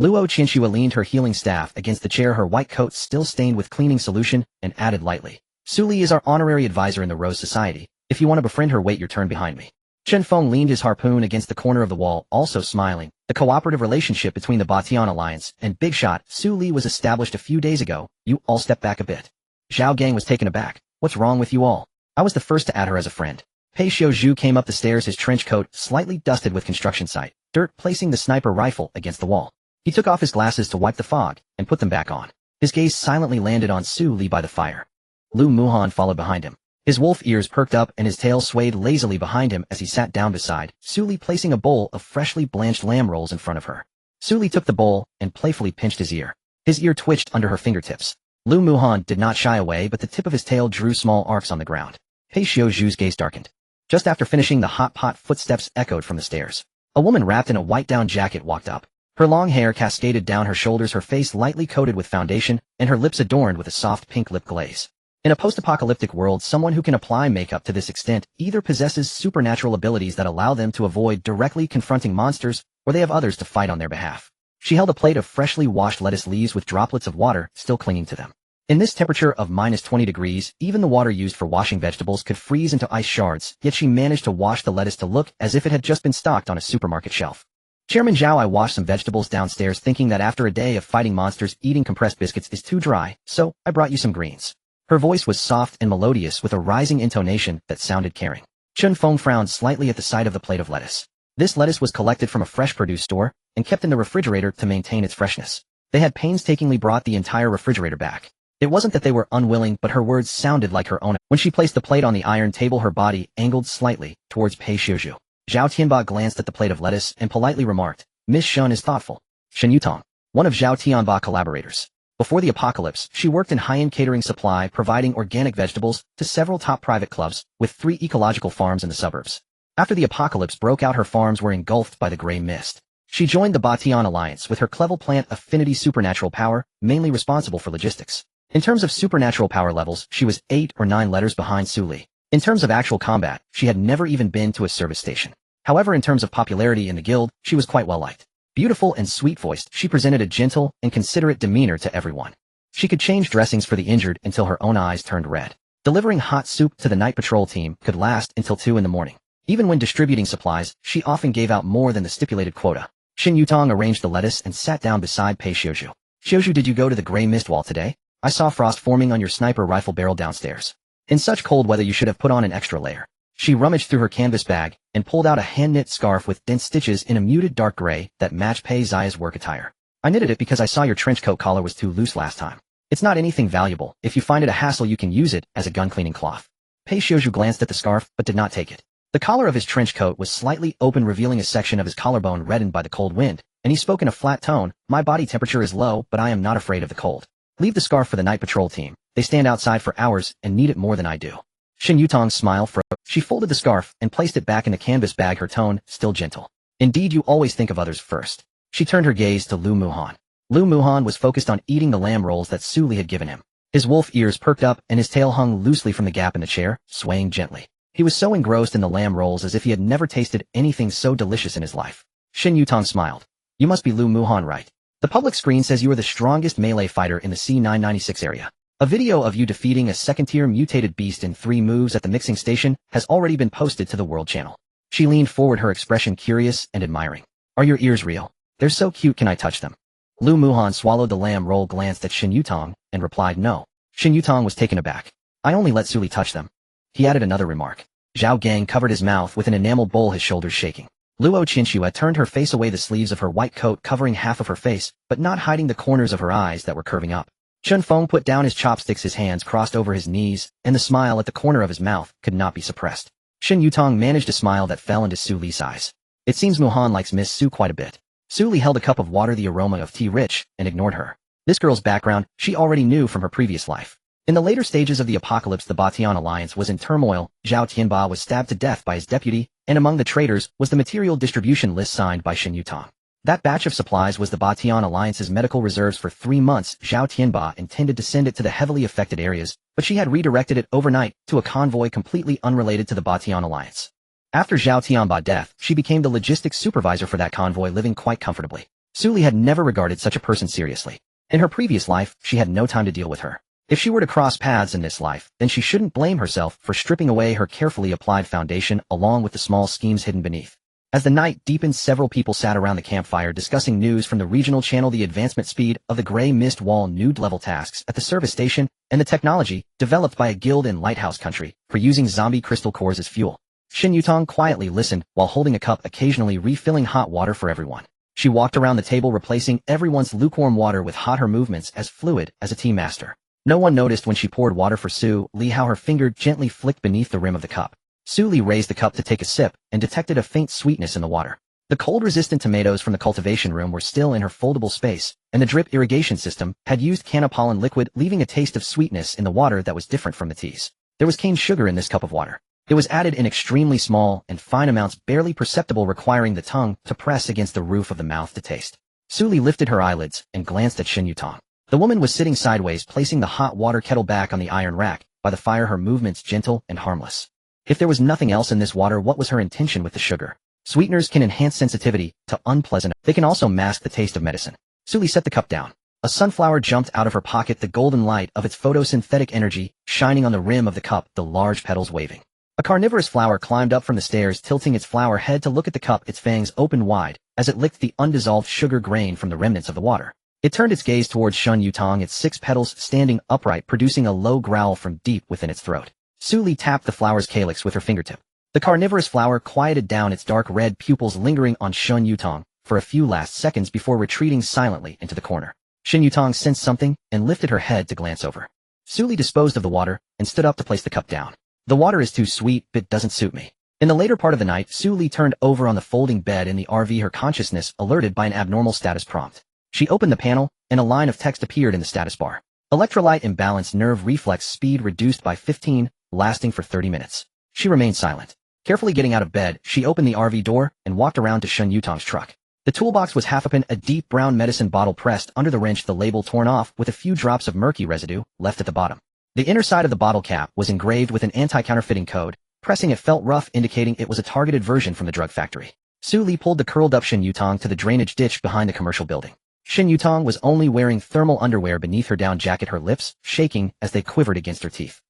Luo Qianxue leaned her healing staff against the chair, her white coat still stained with cleaning solution, and added lightly. Su Li is our honorary advisor in the Rose Society. If you want to befriend her, wait your turn behind me. Shen Feng leaned his harpoon against the corner of the wall, also smiling. The cooperative relationship between the Batian Alliance and Big Shot Su Li was established a few days ago. You all step back a bit. Zhao Gang was taken aback. What's wrong with you all? I was the first to add her as a friend. Pei Xiuzhu came up the stairs, his trench coat slightly dusted with construction site dirt, placing the sniper rifle against the wall. He took off his glasses to wipe the fog and put them back on. His gaze silently landed on Su Li by the fire. Lu Muhan followed behind him. His wolf ears perked up and his tail swayed lazily behind him as he sat down beside Su Li, placing a bowl of freshly blanched lamb rolls in front of her. Su Li took the bowl and playfully pinched his ear. His ear twitched under her fingertips. Lu Muhan did not shy away, but the tip of his tail drew small arcs on the ground. Pei Xiuzhu's gaze darkened. Just after finishing, the hot pot footsteps echoed from the stairs. A woman wrapped in a white down jacket walked up. Her long hair cascaded down her shoulders, her face lightly coated with foundation, and her lips adorned with a soft pink lip glaze. In a post-apocalyptic world, someone who can apply makeup to this extent either possesses supernatural abilities that allow them to avoid directly confronting monsters, or they have others to fight on their behalf. She held a plate of freshly washed lettuce leaves with droplets of water still clinging to them. In this temperature of -20 degrees, even the water used for washing vegetables could freeze into ice shards, yet she managed to wash the lettuce to look as if it had just been stocked on a supermarket shelf. Chairman Zhao, I washed some vegetables downstairs thinking that after a day of fighting monsters, eating compressed biscuits is too dry, so I brought you some greens. Her voice was soft and melodious with a rising intonation that sounded caring. Shen Feng frowned slightly at the sight of the plate of lettuce. This lettuce was collected from a fresh produce store and kept in the refrigerator to maintain its freshness. They had painstakingly brought the entire refrigerator back. It wasn't that they were unwilling, but her words sounded like her own. When she placed the plate on the iron table, her body angled slightly towards Pei Xiuzhu. Zhao Tianba glanced at the plate of lettuce and politely remarked, Miss Shen is thoughtful. Shen Yutong, one of Zhao Tianba collaborators. Before the apocalypse, she worked in high-end catering supply, providing organic vegetables to several top private clubs, with 3 ecological farms in the suburbs. After the apocalypse broke out, her farms were engulfed by the gray mist. She joined the Batian Alliance with her Clevel plant affinity supernatural power, mainly responsible for logistics. In terms of supernatural power levels, she was 8 or 9 letters behind Su Li. In terms of actual combat, she had never even been to a service station. However, in terms of popularity in the guild, she was quite well liked. Beautiful and sweet-voiced, she presented a gentle and considerate demeanor to everyone. She could change dressings for the injured until her own eyes turned red. Delivering hot soup to the night patrol team could last until 2 in the morning. Even when distributing supplies, she often gave out more than the stipulated quota. Shen Yutong arranged the lettuce and sat down beside Pei Xiuzhu. Xiuzhu, did you go to the gray mist wall today? I saw frost forming on your sniper rifle barrel downstairs. In such cold weather you should have put on an extra layer. She rummaged through her canvas bag and pulled out a hand-knit scarf with dense stitches in a muted dark gray that matched Pei Zia's work attire. I knitted it because I saw your trench coat collar was too loose last time. It's not anything valuable. If you find it a hassle, you can use it as a gun cleaning cloth. Pei Xiuzhu glanced at the scarf but did not take it. The collar of his trench coat was slightly open, revealing a section of his collarbone reddened by the cold wind, and he spoke in a flat tone, "My body temperature is low, but I am not afraid of the cold. Leave the scarf for the night patrol team. They stand outside for hours and need it more than I do." Shin Yutong's smile froze. She folded the scarf and placed it back in the canvas bag, her tone still gentle. "Indeed, you always think of others first." She turned her gaze to Lu Muhan. Lu Muhan was focused on eating the lamb rolls that Su Li had given him. His wolf ears perked up and his tail hung loosely from the gap in the chair, swaying gently. He was so engrossed in the lamb rolls as if he had never tasted anything so delicious in his life. Shin Yutong smiled. "You must be Lu Muhan, right? The public screen says you are the strongest melee fighter in the C996 area. A video of you defeating a second-tier mutated beast in 3 moves at the mixing station has already been posted to the World Channel." She leaned forward, her expression curious and admiring. "Are your ears real? They're so cute, can I touch them?" Lu Muhan swallowed the lamb roll, glanced at Shin Yutong, and replied no. Shin Yutong was taken aback. "I only let Su Li touch them." He added another remark. Zhao Gang covered his mouth with an enamel bowl, his shoulders shaking. Luo Qinxue turned her face away, the sleeves of her white coat covering half of her face, but not hiding the corners of her eyes that were curving up. Chun Feng put down his chopsticks, his hands crossed over his knees, and the smile at the corner of his mouth could not be suppressed. Shin Yutong managed a smile that fell into Su Li's eyes. "It seems Muhan likes Miss Su quite a bit." Su Li held a cup of water, the aroma of tea rich, and ignored her. This girl's background she already knew from her previous life. In the later stages of the apocalypse, the Batian alliance was in turmoil. Zhao Tianba was stabbed to death by his deputy, and among the traitors was the material distribution list signed by Shin Yutong. That batch of supplies was the Batian alliance's medical reserves for 3 months. Zhao Tianba intended to send it to the heavily affected areas, but she had redirected it overnight to a convoy completely unrelated to the Batian alliance. After Zhao Tianba's death, she became the logistics supervisor for that convoy, living quite comfortably. Su Li had never regarded such a person seriously. In her previous life, she had no time to deal with her. If she were to cross paths in this life, then she shouldn't blame herself for stripping away her carefully applied foundation along with the small schemes hidden beneath. As the night deepened, several people sat around the campfire discussing news from the regional channel, the advancement speed of the gray mist wall, nude level tasks at the service station, and the technology developed by a guild in Lighthouse Country for using zombie crystal cores as fuel. Shin Yutong quietly listened while holding a cup, occasionally refilling hot water for everyone. She walked around the table, replacing everyone's lukewarm water with hot, her movements as fluid as a tea master. No one noticed when she poured water for Su Li how her finger gently flicked beneath the rim of the cup. Su Li raised the cup to take a sip and detected a faint sweetness in the water. The cold-resistant tomatoes from the cultivation room were still in her foldable space, and the drip irrigation system had used canna pollen liquid, leaving a taste of sweetness in the water that was different from the teas. There was cane sugar in this cup of water. It was added in extremely small and fine amounts, barely perceptible, requiring the tongue to press against the roof of the mouth to taste. Su Li lifted her eyelids and glanced at Shin Yutong. The woman was sitting sideways, placing the hot water kettle back on the iron rack by the fire, her movements gentle and harmless. If there was nothing else in this water, what was her intention with the sugar? Sweeteners can enhance sensitivity to unpleasant. They can also mask the taste of medicine. Su Li set the cup down. A sunflower jumped out of her pocket, the golden light of its photosynthetic energy shining on the rim of the cup, the large petals waving. A carnivorous flower climbed up from the stairs, tilting its flower head to look at the cup, its fangs open wide as it licked the undissolved sugar grain from the remnants of the water. It turned its gaze towards Shin Yutong, its 6 petals standing upright, producing a low growl from deep within its throat. Su Li tapped the flower's calyx with her fingertip. The carnivorous flower quieted down, its dark red pupils lingering on Shin Yutong for a few last seconds before retreating silently into the corner. Shin Yutong sensed something and lifted her head to glance over. Su Li disposed of the water and stood up to place the cup down. "The water is too sweet, it doesn't suit me." In the later part of the night, Su Li turned over on the folding bed in the RV, her consciousness alerted by an abnormal status prompt. She opened the panel, and a line of text appeared in the status bar. Electrolyte imbalance, nerve reflex speed reduced by 15, lasting for 30 minutes. She remained silent. Carefully getting out of bed, she opened the RV door and walked around to Shin Yutong's truck. The toolbox was half open, a deep brown medicine bottle pressed under the wrench, the label torn off with a few drops of murky residue left at the bottom. The inner side of the bottle cap was engraved with an anti-counterfeiting code. Pressing it felt rough, indicating it was a targeted version from the drug factory. Su Li pulled the curled up Shin Yutong to the drainage ditch behind the commercial building. Shin Yutong was only wearing thermal underwear beneath her down jacket, her lips shaking as they quivered against her teeth.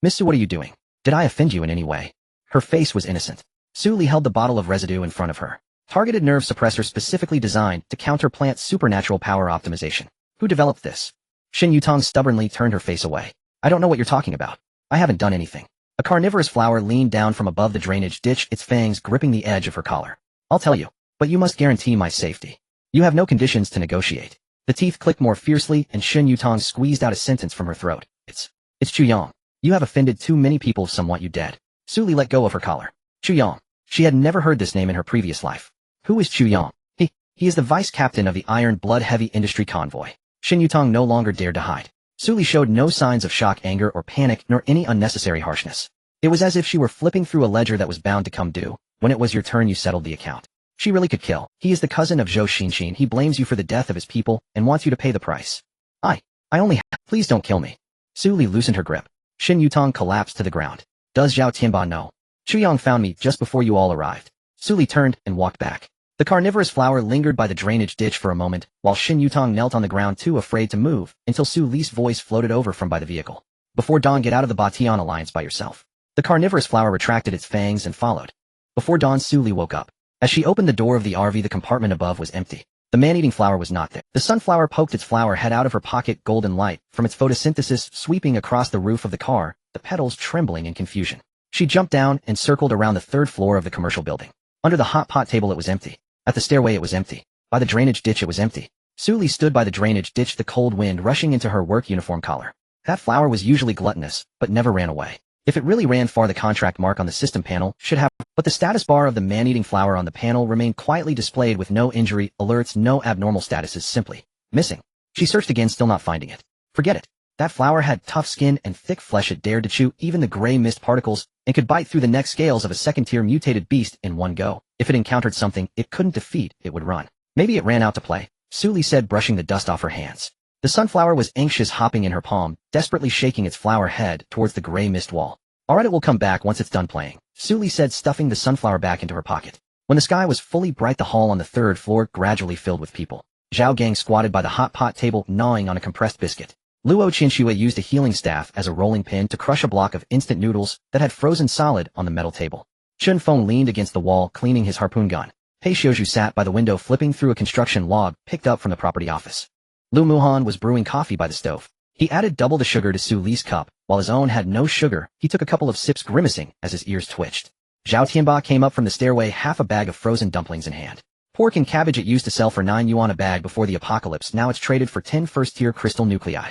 Miss Su, what are you doing? Did I offend you in any way?" Her face was innocent. Su Li held the bottle of residue in front of her. Targeted nerve suppressor specifically designed to counter plant supernatural power optimization. Who developed this? Shin Yutong stubbornly turned her face away. "I don't know what you're talking about. I haven't done anything." A carnivorous flower leaned down from above the drainage ditch, its fangs gripping the edge of her collar. "I'll tell you, but you must guarantee my safety. You have no conditions to negotiate." The teeth clicked more fiercely and Shin Yutong squeezed out a sentence from her throat. It's Chu Yang. You have offended too many people, somewhat you dead." Su Li let go of her collar. Chu Yang. She had never heard this name in her previous life. Who is Chu Yang? He is the vice captain of the Iron Blood Heavy Industry Convoy. Shin Yutong no longer dared to hide. Su Li showed no signs of shock, anger, or panic, nor any unnecessary harshness. It was as if she were flipping through a ledger that was bound to come due. When it was your turn, you settled the account. She really could kill. He is the cousin of Zhou Xinxin. He blames you for the death of his people and wants you to pay the price. I only please don't kill me. Su Li loosened her grip. Shin Yutong collapsed to the ground. Does Zhao Tianba know? Chu Yang found me just before you all arrived. Su Li turned and walked back. The carnivorous flower lingered by the drainage ditch for a moment, while Shin Yutong knelt on the ground too afraid to move, until Su Li's voice floated over from by the vehicle. Before dawn, get out of the Batian alliance by yourself. The carnivorous flower retracted its fangs and followed. Before dawn, Su Li woke up. As she opened the door of the RV, the compartment above was empty. The man-eating flower was not there. The sunflower poked its flower head out of her pocket, golden light from its photosynthesis sweeping across the roof of the car, the petals trembling in confusion. She jumped down and circled around the third floor of the commercial building. Under the hot pot table it was empty. At the stairway it was empty. By the drainage ditch it was empty. Su Li stood by the drainage ditch, the cold wind rushing into her work uniform collar. That flower was usually gluttonous, but never ran away. If it really ran far, the contract mark on the system panel should have, but the status bar of the man-eating flower on the panel remained quietly displayed with no injury alerts, no abnormal statuses, simply missing. She searched again, still not finding it. Forget it. That flower had tough skin and thick flesh. It dared to chew even the gray mist particles and could bite through the neck scales of a second-tier mutated beast in one go. If it encountered something it couldn't defeat, it would run. Maybe it ran out to play, Su Li said, brushing the dust off her hands. The sunflower was anxious, hopping in her palm, desperately shaking its flower head towards the gray mist wall. Alright, it will come back once it's done playing, Su Li said, stuffing the sunflower back into her pocket. When the sky was fully bright, the hall on the third floor gradually filled with people. Zhao Gang squatted by the hot pot table, gnawing on a compressed biscuit. Luo Qinxue used a healing staff as a rolling pin to crush a block of instant noodles that had frozen solid on the metal table. Chun Feng leaned against the wall, cleaning his harpoon gun. Pei Xiuzhu sat by the window, flipping through a construction log picked up from the property office. Lu Muhan was brewing coffee by the stove. He added double the sugar to Su Li's cup, while his own had no sugar. He took a couple of sips, grimacing as his ears twitched. Zhao Tianba came up from the stairway, half a bag of frozen dumplings in hand. Pork and cabbage it used to sell for 9 yuan a bag before the apocalypse, now it's traded for 10 first-tier crystal nuclei.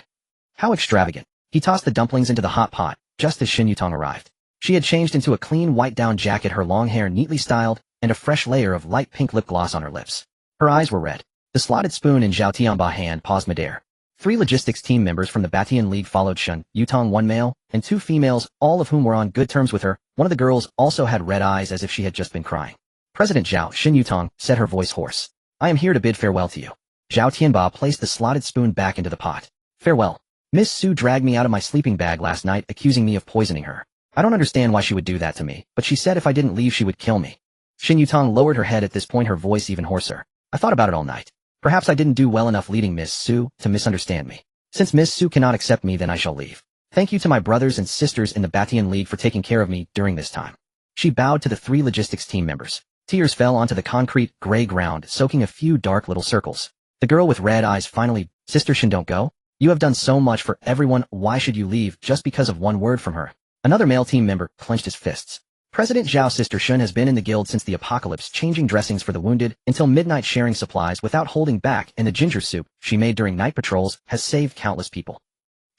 How extravagant. He tossed the dumplings into the hot pot, just as Shin Yutong arrived. She had changed into a clean white down jacket, her long hair neatly styled, and a fresh layer of light pink lip gloss on her lips. Her eyes were red. The slotted spoon in Zhao Tianba's hand paused midair. 3 logistics team members from the Batian League followed Shin Yutong, 1 male and 2 females, all of whom were on good terms with her. One of the girls also had red eyes, as if she had just been crying. President Zhao, Shin Yutong said, her voice hoarse. I am here to bid farewell to you. Zhao Tianba placed the slotted spoon back into the pot. Farewell. Miss Su dragged me out of my sleeping bag last night, accusing me of poisoning her. I don't understand why she would do that to me, but she said if I didn't leave she would kill me. Shin Yutong lowered her head at this point, her voice even hoarser. I thought about it all night. Perhaps I didn't do well enough leading Miss Su to misunderstand me. Since Miss Su cannot accept me, then I shall leave. Thank you to my brothers and sisters in the Batian League for taking care of me during this time. She bowed to the 3 logistics team members. Tears fell onto the concrete, gray ground, soaking a few dark little circles. The girl with red eyes finally, Sister Shin, don't go. You have done so much for everyone, why should you leave just because of one word from her? Another male team member clenched his fists. President Zhao's sister Shun has been in the guild since the apocalypse, changing dressings for the wounded until midnight, sharing supplies without holding back, and the ginger soup she made during night patrols has saved countless people.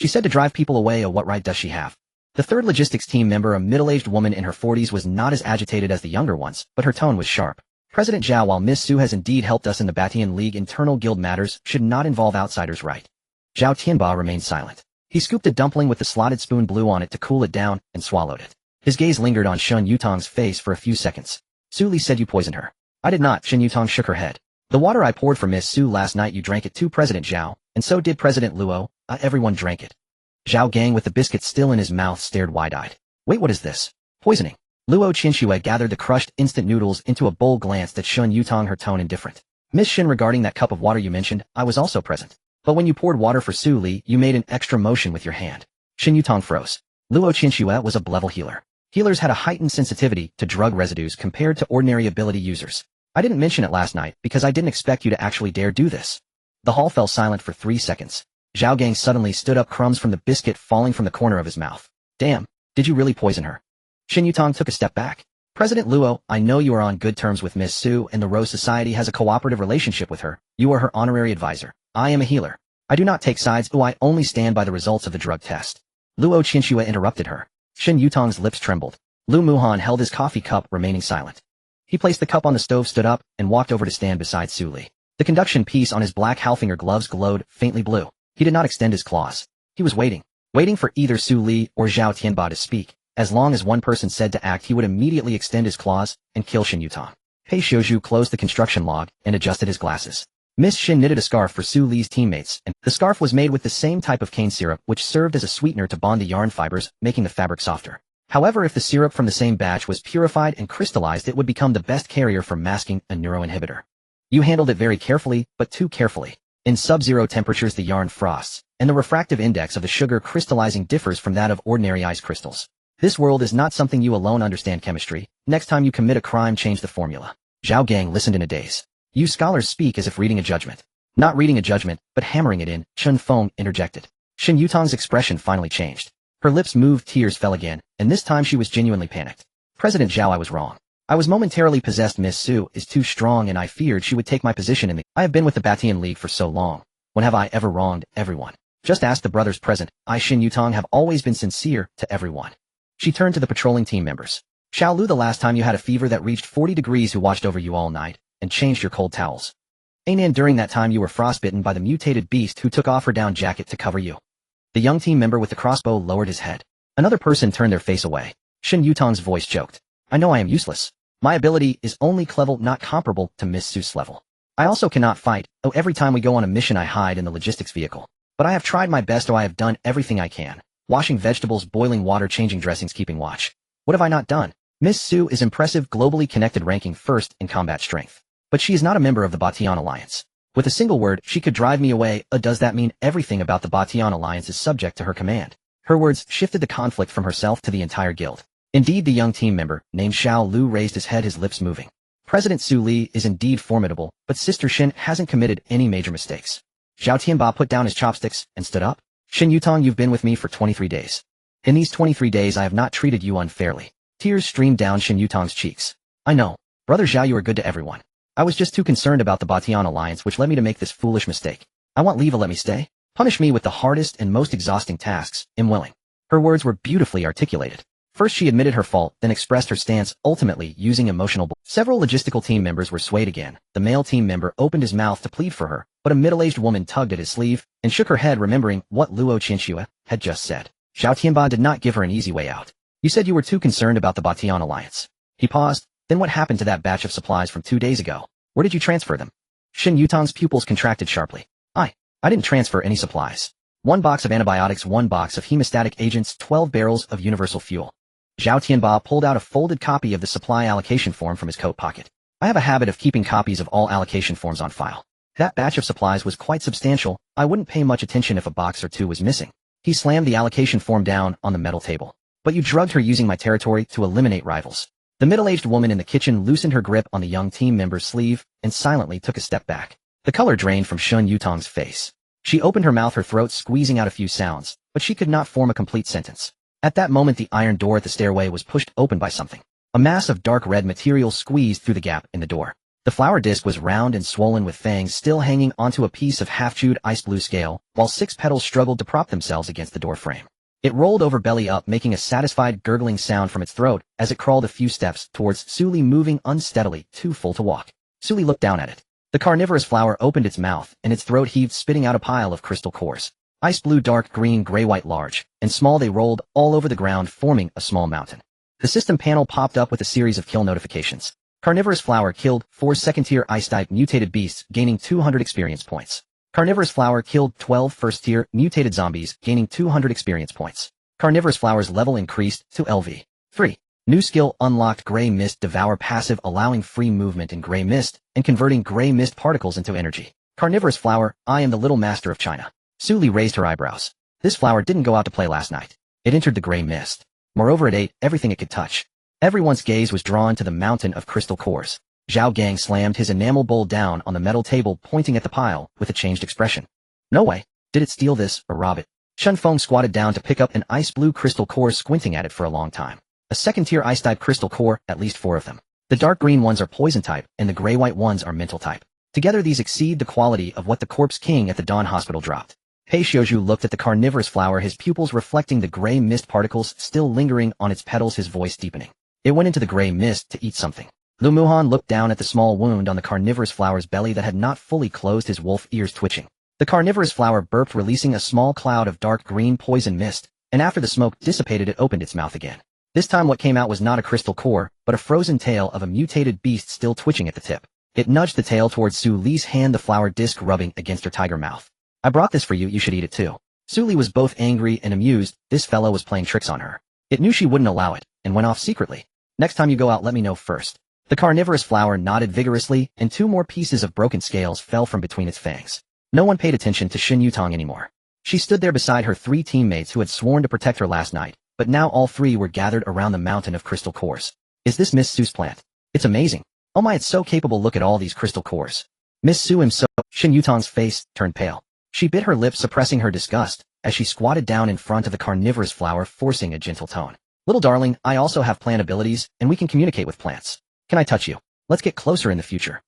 She said to drive people away. Oh, what right does she have? The 3rd logistics team member, a middle-aged woman in her 40s, was not as agitated as the younger ones, but her tone was sharp. President Zhao, while Miss Su has indeed helped us in the Batian League, internal guild matters should not involve outsiders, right? Zhao Tianba remained silent. He scooped a dumpling with the slotted spoon, blew on it to cool it down, and swallowed it. His gaze lingered on Shun Yutong's face for a few seconds. Su Li said, you poisoned her. I did not. Shin Yutong shook her head. The water I poured for Miss Su last night, you drank it too, President Zhao, and so did President Luo. Everyone drank it. Zhao Gang, with the biscuit still in his mouth, stared wide-eyed. Wait, what is this? Poisoning. Luo Qinxue gathered the crushed instant noodles into a bowl, glanced at Shun Yutong, her tone indifferent. Miss Shin, regarding that cup of water you mentioned, I was also present. But when you poured water for Su Li, you made an extra motion with your hand. Shin Yutong froze. Luo Qinxue was a level healer. Healers had a heightened sensitivity to drug residues compared to ordinary ability users. I didn't mention it last night because I didn't expect you to actually dare do this. The hall fell silent for 3 seconds. Zhao Gang suddenly stood up, crumbs from the biscuit falling from the corner of his mouth. Damn, did you really poison her? Shin Yutong took a step back. President Luo, I know you are on good terms with Miss Su, and the Rose Society has a cooperative relationship with her. You are her honorary advisor. I am a healer. I do not take sides. I only stand by the results of the drug test. Luo Qinxue interrupted her. Shin Yutong's lips trembled. Lu Muhan held his coffee cup, remaining silent. He placed the cup on the stove, stood up, and walked over to stand beside Su Li. The conduction piece on his black Halfinger gloves glowed faintly blue. He did not extend his claws. He was waiting for either Su Li or Zhao Tianba to speak. As long as one person said to act, he would immediately extend his claws and kill Shin Yutong. Pei Xiuzhu closed the construction log and adjusted his glasses. Miss Shin knitted a scarf for Su Li's teammates, and the scarf was made with the same type of cane syrup which served as a sweetener to bond the yarn fibers, making the fabric softer. However, if the syrup from the same batch was purified and crystallized, it would become the best carrier for masking a neuroinhibitor. You handled it very carefully, but too carefully. In sub-zero temperatures the yarn frosts, and the refractive index of the sugar crystallizing differs from that of ordinary ice crystals. This world is not something you alone understand chemistry. Next time you commit a crime, change the formula. Zhao Gang listened in a daze. You scholars speak as if reading a judgment. Not reading a judgment, but hammering it in, Chen Feng interjected. Shin Yutong's expression finally changed. Her lips moved, tears fell again, and this time she was genuinely panicked. President Zhao, I was wrong. I was momentarily possessed. Miss Su is too strong and I feared she would take my position in the— I have been with the Batian League for so long. When have I ever wronged everyone? Just ask the brothers present. I, Shin Yutong, have always been sincere to everyone. She turned to the patrolling team members. Xiao Lu, the last time you had a fever that reached 40 degrees, who watched over you all night and changed your cold towels? Ainan, during that time you were frostbitten by the mutated beast who took off her down jacket to cover you. The young team member with the crossbow lowered his head. Another person turned their face away. Shin Yutong's voice choked. I know I am useless. My ability is only level, not comparable to Miss Su's level. I also cannot fight. Oh, every time we go on a mission I hide in the logistics vehicle. But I have tried my best. Oh, I have done everything I can. Washing vegetables, boiling water, changing dressings, keeping watch. What have I not done? Miss Su is impressive, globally connected, ranking first in combat strength. But she is not a member of the Batian Alliance. With a single word, she could drive me away. Does that mean everything about the Batian Alliance is subject to her command? Her words shifted the conflict from herself to the entire guild. Indeed, the young team member, named Xiao Lu, raised his head, his lips moving. President Su Li is indeed formidable, but Sister Shin hasn't committed any major mistakes. Zhao Tianba put down his chopsticks and stood up. Shin Yutong, you've been with me for 23 days. In these 23 days I have not treated you unfairly. Tears streamed down Shin Yutong's cheeks. I know. Brother Zhao, you are good to everyone. I was just too concerned about the Batian Alliance, which led me to make this foolish mistake. I want leave. Let me stay. Punish me with the hardest and most exhausting tasks. I'm willing. Her words were beautifully articulated. First she admitted her fault, then expressed her stance, ultimately using emotional. Several logistical team members were swayed again. The male team member opened his mouth to plead for her, but a middle-aged woman tugged at his sleeve and shook her head, remembering what Luo Qianxue had just said. Zhao Tianba did not give her an easy way out. You said you were too concerned about the Batian Alliance. He paused. Then what happened to that batch of supplies from 2 days ago? Where did you transfer them? Shin Yutong's pupils contracted sharply. I didn't transfer any supplies. 1 box of antibiotics, 1 box of hemostatic agents, 12 barrels of universal fuel. Zhao Tianba pulled out a folded copy of the supply allocation form from his coat pocket. I have a habit of keeping copies of all allocation forms on file. That batch of supplies was quite substantial. I wouldn't pay much attention if a box or 2 was missing. He slammed the allocation form down on the metal table. But you drugged her using my territory to eliminate rivals. The middle-aged woman in the kitchen loosened her grip on the young team member's sleeve and silently took a step back. The color drained from Shin Yutong's face. She opened her mouth, her throat squeezing out a few sounds, but she could not form a complete sentence. At that moment the iron door at the stairway was pushed open by something. A mass of dark red material squeezed through the gap in the door. The flower disc was round and swollen, with fangs still hanging onto a piece of half-chewed ice blue scale, while 6 petals struggled to prop themselves against the door frame. It rolled over belly up, making a satisfied gurgling sound from its throat as it crawled a few steps towards Su Li, moving unsteadily, too full to walk. Su Li looked down at it. The carnivorous flower opened its mouth, and its throat heaved, spitting out a pile of crystal cores. Ice blue, dark green, gray-white, large and small, they rolled all over the ground, forming a small mountain. The system panel popped up with a series of kill notifications. Carnivorous flower killed 4 second-tier ice-type mutated beasts, gaining 200 experience points. Carnivorous flower killed 12 first-tier mutated zombies, gaining 200 experience points. Carnivorous flower's level increased to LV 3. New skill unlocked: Gray Mist, devour passive, allowing free movement in gray mist and converting gray mist particles into energy. Carnivorous flower, I am the little master of China. Su Li raised her eyebrows. This flower didn't go out to play last night. It entered the gray mist. Moreover, it ate everything it could touch. Everyone's gaze was drawn to the mountain of crystal cores. Zhao Gang slammed his enamel bowl down on the metal table, pointing at the pile with a changed expression. No way. Did it steal this or rob it? Chen Feng squatted down to pick up an ice blue crystal core, squinting at it for a long time. A second-tier ice-type crystal core, at least 4 of them. The dark green ones are poison type, and the gray-white ones are mental type. Together these exceed the quality of what the Corpse King at the Dawn Hospital dropped. Pei Xiaozhu looked at the carnivorous flower, his pupils reflecting the gray mist particles still lingering on its petals, his voice deepening. It went into the gray mist to eat something. Lu Muhan looked down at the small wound on the carnivorous flower's belly that had not fully closed, his wolf ears twitching. The carnivorous flower burped, releasing a small cloud of dark green poison mist, and after the smoke dissipated, it opened its mouth again. This time what came out was not a crystal core, but a frozen tail of a mutated beast still twitching at the tip. It nudged the tail towards Su Li's hand, the flower disc rubbing against her tiger mouth. I brought this for you, you should eat it too. Su Li was both angry and amused. This fellow was playing tricks on her. It knew she wouldn't allow it, and went off secretly. Next time you go out, let me know first. The carnivorous flower nodded vigorously, and 2 more pieces of broken scales fell from between its fangs. No one paid attention to Shin Yutong anymore. She stood there beside her 3 teammates who had sworn to protect her last night, but now all 3 were gathered around the mountain of crystal cores. Is this Miss Su's plant? It's amazing. Oh my, it's so capable, look at all these crystal cores. Miss Su himself. Shin Yutong's face turned pale. She bit her lip, suppressing her disgust, as she squatted down in front of the carnivorous flower, forcing a gentle tone. Little darling, I also have plant abilities, and we can communicate with plants. Can I touch you? Let's get closer in the future.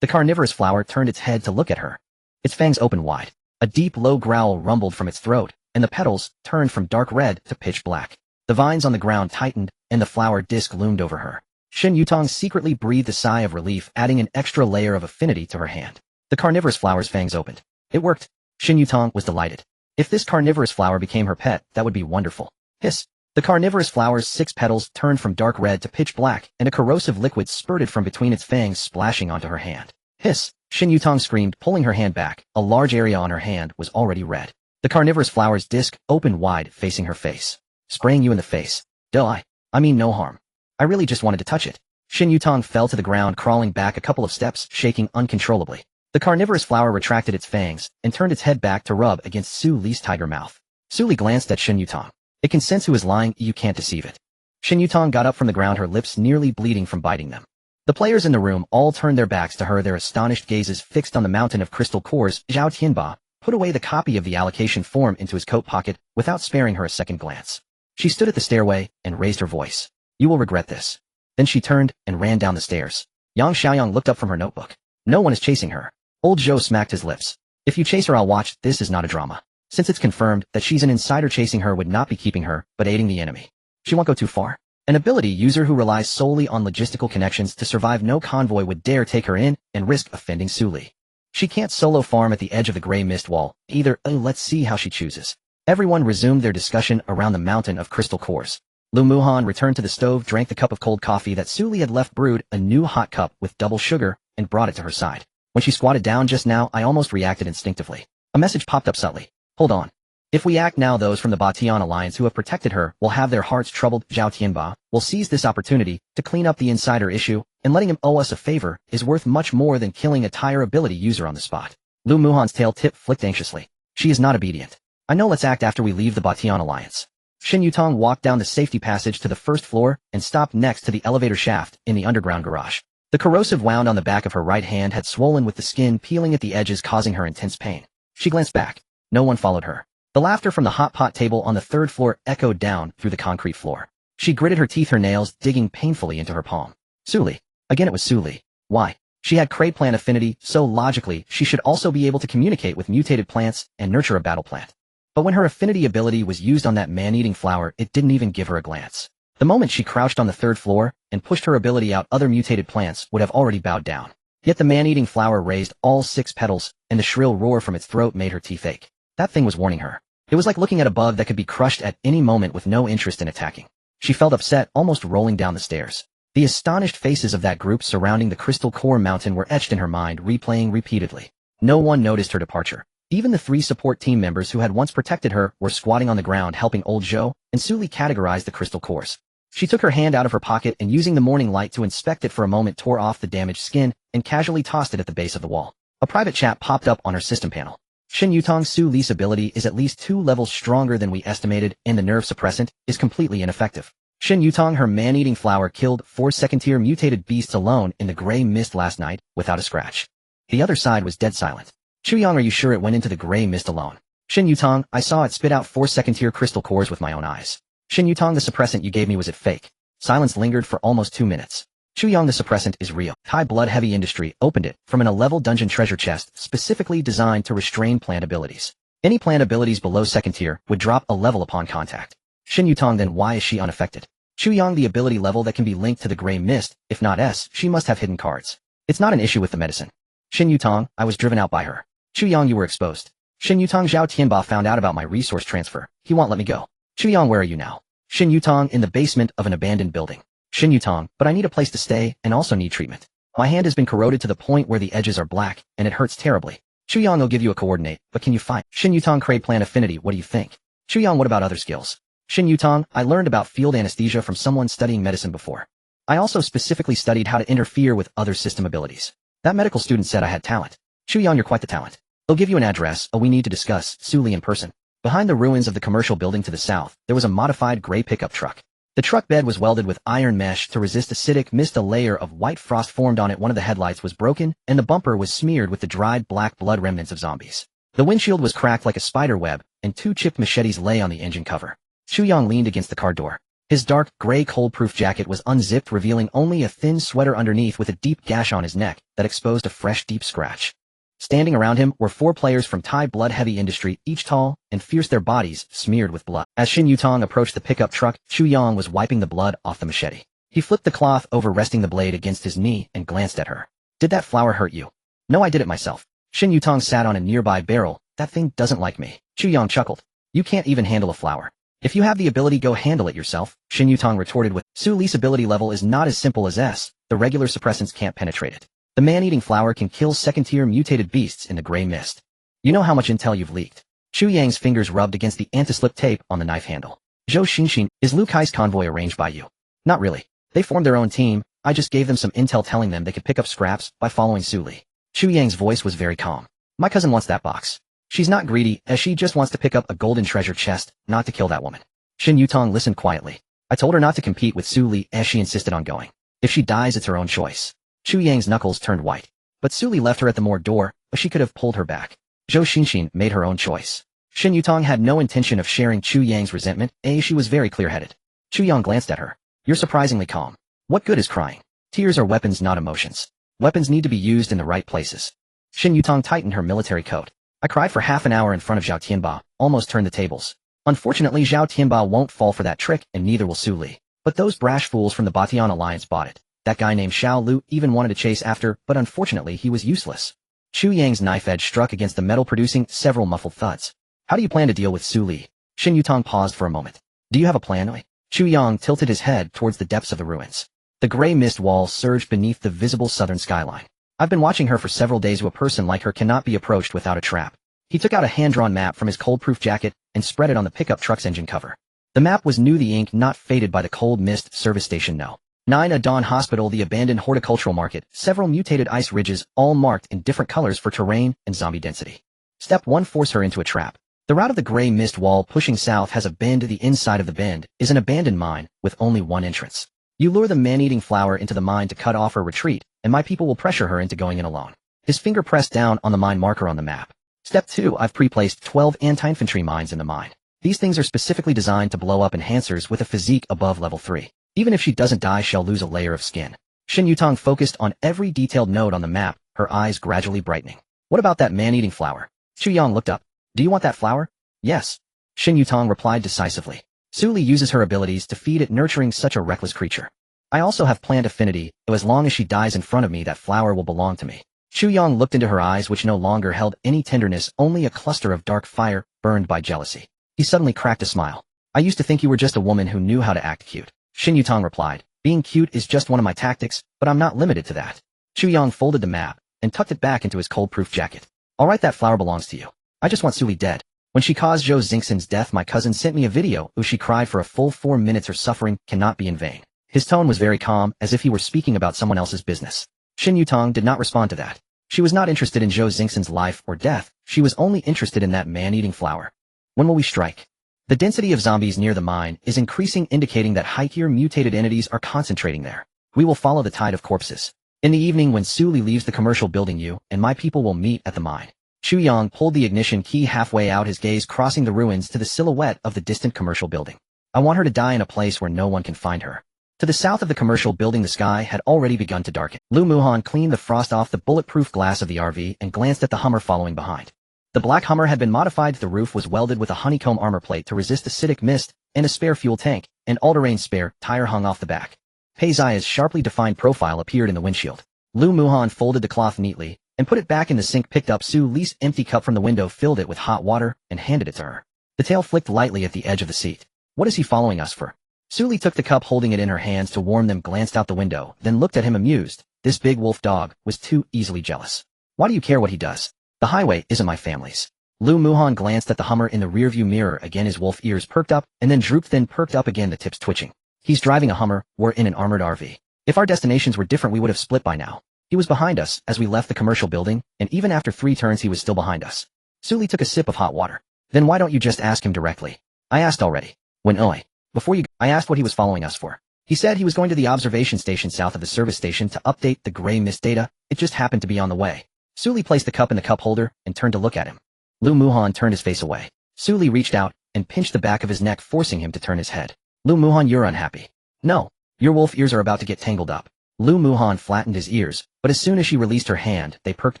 The carnivorous flower turned its head to look at her. Its fangs opened wide. A deep, low growl rumbled from its throat, and the petals turned from dark red to pitch black. The vines on the ground tightened, and the flower disc loomed over her. Shin Yutong secretly breathed a sigh of relief, adding an extra layer of affinity to her hand. The carnivorous flower's fangs opened. It worked. Shin Yutong was delighted. If this carnivorous flower became her pet, that would be wonderful. Hiss. The carnivorous flower's 6 petals turned from dark red to pitch black, and a corrosive liquid spurted from between its fangs, splashing onto her hand. Hiss. Shin Yutong screamed, pulling her hand back. A large area on her hand was already red. The carnivorous flower's disc opened wide, facing her face. Spraying you in the face. Duh, I mean no harm. I really just wanted to touch it. Shin Yutong fell to the ground, crawling back a couple of steps, shaking uncontrollably. The carnivorous flower retracted its fangs, and turned its head back to rub against Su Li's tiger mouth. Su Li glanced at Shin Yutong. It can sense who is lying, you can't deceive it. Shin Yutong got up from the ground, her lips nearly bleeding from biting them. The players in the room all turned their backs to her, their astonished gazes fixed on the mountain of crystal cores. Zhao Tianba put away the copy of the allocation form into his coat pocket without sparing her a second glance. She stood at the stairway and raised her voice. You will regret this. Then she turned and ran down the stairs. Yang Xiaoyang looked up from her notebook. No one is chasing her. Old Zhou smacked his lips. If you chase her, I'll watch. This is not a drama. Since it's confirmed that she's an insider, chasing her would not be keeping her, but aiding the enemy. She won't go too far. An ability user who relies solely on logistical connections to survive no convoy would dare take her in and risk offending Su Li. She can't solo farm at the edge of the gray mist wall, either. Let's see how she chooses. Everyone resumed their discussion around the mountain of crystal cores. Lu Muhan returned to the stove, drank the cup of cold coffee that Su Li had left, brewed a new hot cup with double sugar, and brought it to her side. When she squatted down just now, I almost reacted instinctively. A message popped up subtly. Hold on. If we act now, those from the Batian Alliance who have protected her will have their hearts troubled. Zhao Tianba will seize this opportunity to clean up the insider issue, and letting him owe us a favor is worth much more than killing a tire ability user on the spot. Lu Muhan's tail tip flicked anxiously. She is not obedient. I know, let's act after we leave the Batian Alliance. Shin Yutong walked down the safety passage to the first floor and stopped next to the elevator shaft in the underground garage. The corrosive wound on the back of her right hand had swollen, with the skin peeling at the edges, causing her intense pain. She glanced back. No one followed her. The laughter from the hot pot table on the 3rd floor echoed down through the concrete floor. She gritted her teeth, her nails digging painfully into her palm. Su Li. Again it was Su Li. Why? She had Cray plant affinity, so logically she should also be able to communicate with mutated plants and nurture a battle plant. But when her affinity ability was used on that man-eating flower, it didn't even give her a glance. The moment she crouched on the 3rd floor and pushed her ability out, other mutated plants would have already bowed down. Yet the man-eating flower raised all 6 petals, and the shrill roar from its throat made her teeth ache. That thing was warning her. It was like looking at a bug that could be crushed at any moment with no interest in attacking. She felt upset, almost rolling down the stairs. The astonished faces of that group surrounding the crystal core mountain were etched in her mind, replaying repeatedly. No one noticed her departure. Even the 3 support team members who had once protected her were squatting on the ground helping old Zhou, and Su Li categorized the crystal cores. She took her hand out of her pocket and, using the morning light to inspect it for a moment, tore off the damaged skin and casually tossed it at the base of the wall. A private chat popped up on her system panel. Shin Yutong, Su Li's ability is at least 2 levels stronger than we estimated, and the nerve suppressant is completely ineffective. Shin Yutong, her man-eating flower killed 4 second-tier mutated beasts alone in the gray mist last night without a scratch. The other side was dead silent. Chuyang, are you sure it went into the gray mist alone? Shin Yutong, I saw it spit out 4 second-tier crystal cores with my own eyes. Shin Yutong, the suppressant you gave me, was it fake? Silence lingered for almost 2 minutes. Chuyang, the suppressant is real. High Blood Heavy Industry opened it from an 11 dungeon treasure chest specifically designed to restrain plant abilities. Any plant abilities below second tier would drop a level upon contact. Xin Yutong, then why is she unaffected? Chu Yang, the ability level that can be linked to the gray mist, if not S, she must have hidden cards. It's not an issue with the medicine. Xin Yutong, I was driven out by her. Chu Yang, you were exposed. Xin Yutong, Zhao Tianba found out about my resource transfer. He won't let me go. Chu Yang, where are you now? Xin Yutong, in the basement of an abandoned building. Xin Yutong, but I need a place to stay and also need treatment. My hand has been corroded to the point where the edges are black, and it hurts terribly. Chu Yang will give you a coordinate, but can you find? Xin Yutong, Cray Plan Affinity, what do you think? Chu Yang, what about other skills? Xin Yutong, I learned about field anesthesia from someone studying medicine before. I also specifically studied how to interfere with other system abilities. That medical student said I had talent. Chu Yang, you're quite the talent. They'll give you an address, we need to discuss, Su Li in person. Behind the ruins of the commercial building to the south, there was a modified gray pickup truck. The truck bed was welded with iron mesh to resist acidic mist. A layer of white frost formed on it. One of the headlights was broken, and the bumper was smeared with the dried black blood remnants of zombies. The windshield was cracked like a spider web, and 2 chipped machetes lay on the engine cover. Chu Yang leaned against the car door. His dark, gray cold-proof jacket was unzipped, revealing only a thin sweater underneath with a deep gash on his neck that exposed a fresh, deep scratch. Standing around him were 4 players from Thai blood-heavy industry, each tall and fierce, their bodies smeared with blood. As Xin Yutong approached the pickup truck, Chu Yang was wiping the blood off the machete. He flipped the cloth over, resting the blade against his knee, and glanced at her. Did that flower hurt you? No, I did it myself. Xin Yutong sat on a nearby barrel. That thing doesn't like me. Chu Yang chuckled. You can't even handle a flower. If you have the ability, go handle it yourself, Xin Yutong retorted with, Su Li's ability level is not as simple as S. The regular suppressants can't penetrate it. The man-eating flower can kill second-tier mutated beasts in the gray mist. You know how much intel you've leaked. Chu Yang's fingers rubbed against the anti-slip tape on the knife handle. Zhou Xinxin, is Lu Kai's convoy arranged by you? Not really. They formed their own team. I just gave them some intel telling them they could pick up scraps by following Su Li. Chu Yang's voice was very calm. My cousin wants that box. She's not greedy, as she just wants to pick up a golden treasure chest, not to kill that woman. Xin Yutong listened quietly. I told her not to compete with Su Li, as she insisted on going. If she dies, it's her own choice. Chu Yang's knuckles turned white. But Su Li left her at the moored door, but she could have pulled her back. Zhou Xinxin made her own choice. Xin Yutong had no intention of sharing Chu Yang's resentment, she was very clear-headed. Chu Yang glanced at her. You're surprisingly calm. What good is crying? Tears are weapons, not emotions. Weapons need to be used in the right places. Xin Yutong tightened her military coat. I cried for half an hour in front of Zhao Tianba, almost turned the tables. Unfortunately, Zhao Tianba won't fall for that trick, and neither will Su Li. But those brash fools from the Batian Alliance bought it. That guy named Xiao Lu even wanted to chase after, but unfortunately he was useless. Chu Yang's knife edge struck against the metal, producing several muffled thuds. How do you plan to deal with Su Li? Xin Yutong paused for a moment. Do you have a plan? Chu Yang tilted his head towards the depths of the ruins. The gray mist walls surged beneath the visible southern skyline. I've been watching her for several days. A person like her cannot be approached without a trap. He took out a hand-drawn map from his cold-proof jacket and spread it on the pickup truck's engine cover. The map was new, the ink not faded by the cold mist. Service station No. 9, a Dawn Hospital, the abandoned horticultural market, several mutated ice ridges, all marked in different colors for terrain and zombie density. Step 1, force her into a trap. The route of the gray mist wall pushing south has a bend. The inside of the bend is an abandoned mine with only one entrance. You lure the man-eating flower into the mine to cut off her retreat, and my people will pressure her into going in alone. His finger pressed down on the mine marker on the map. Step 2, I've pre-placed 12 anti-infantry mines in the mine. These things are specifically designed to blow up enhancers with a physique above level 3. Even if she doesn't die, she'll lose a layer of skin. Xin Yutong focused on every detailed node on the map, her eyes gradually brightening. What about that man-eating flower? Chu Yang looked up. Do you want that flower? Yes. Xin Yutong replied decisively. Su Li uses her abilities to feed it, nurturing such a reckless creature. I also have plant affinity, so as long as she dies in front of me, that flower will belong to me. Chu Yang looked into her eyes, which no longer held any tenderness, only a cluster of dark fire, burned by jealousy. He suddenly cracked a smile. I used to think you were just a woman who knew how to act cute. Xin Yutong replied. Being cute is just one of my tactics, but I'm not limited to that. Chu Yang folded the map and tucked it back into his cold-proof jacket. Alright, that flower belongs to you. I just want Su Li dead. When she caused Zhou Xingxin's death, my cousin sent me a video where she cried for a full 4 minutes. Her suffering cannot be in vain. His tone was very calm, as if he were speaking about someone else's business. Xin Yutong did not respond to that. She was not interested in Zhou Xingxin's life or death, she was only interested in that man-eating flower. When will we strike? The density of zombies near the mine is increasing, indicating that high-tier mutated entities are concentrating there. We will follow the tide of corpses. In the evening, when Su Li leaves the commercial building, you and my people will meet at the mine. Chu Yang pulled the ignition key halfway out, his gaze crossing the ruins to the silhouette of the distant commercial building. I want her to die in a place where no one can find her. To the south of the commercial building, the sky had already begun to darken. Lu Muhan cleaned the frost off the bulletproof glass of the RV and glanced at the Hummer following behind. The black Hummer had been modified. The roof was welded with a honeycomb armor plate to resist acidic mist, and a spare fuel tank, an all-terrain spare tire hung off the back. Pei Ziya's sharply defined profile appeared in the windshield. Lu Muhan folded the cloth neatly, and put it back in the sink, picked up Su Li's empty cup from the window, filled it with hot water, and handed it to her. The tail flicked lightly at the edge of the seat. What is he following us for? Su Li took the cup, holding it in her hands to warm them, glanced out the window, then looked at him amused. This big wolf dog was too easily jealous. Why do you care what he does? The highway isn't my family's. Lu Muhan glanced at the Hummer in the rearview mirror again, his wolf ears perked up, and then drooped, then perked up again, the tips twitching. He's driving a Hummer, we're in an armored RV. If our destinations were different we would have split by now. He was behind us as we left the commercial building, and even after 3 turns he was still behind us. Su Li took a sip of hot water. Then why don't you just ask him directly? I asked already. I asked what he was following us for. He said he was going to the observation station south of the service station to update the gray mist data. It just happened to be on the way. Su Li placed the cup in the cup holder and turned to look at him. Lu Muhan turned his face away. Su Li reached out and pinched the back of his neck, forcing him to turn his head. Lu Muhan, you're unhappy. No. Your wolf ears are about to get tangled up. Lu Muhan flattened his ears, but as soon as she released her hand, they perked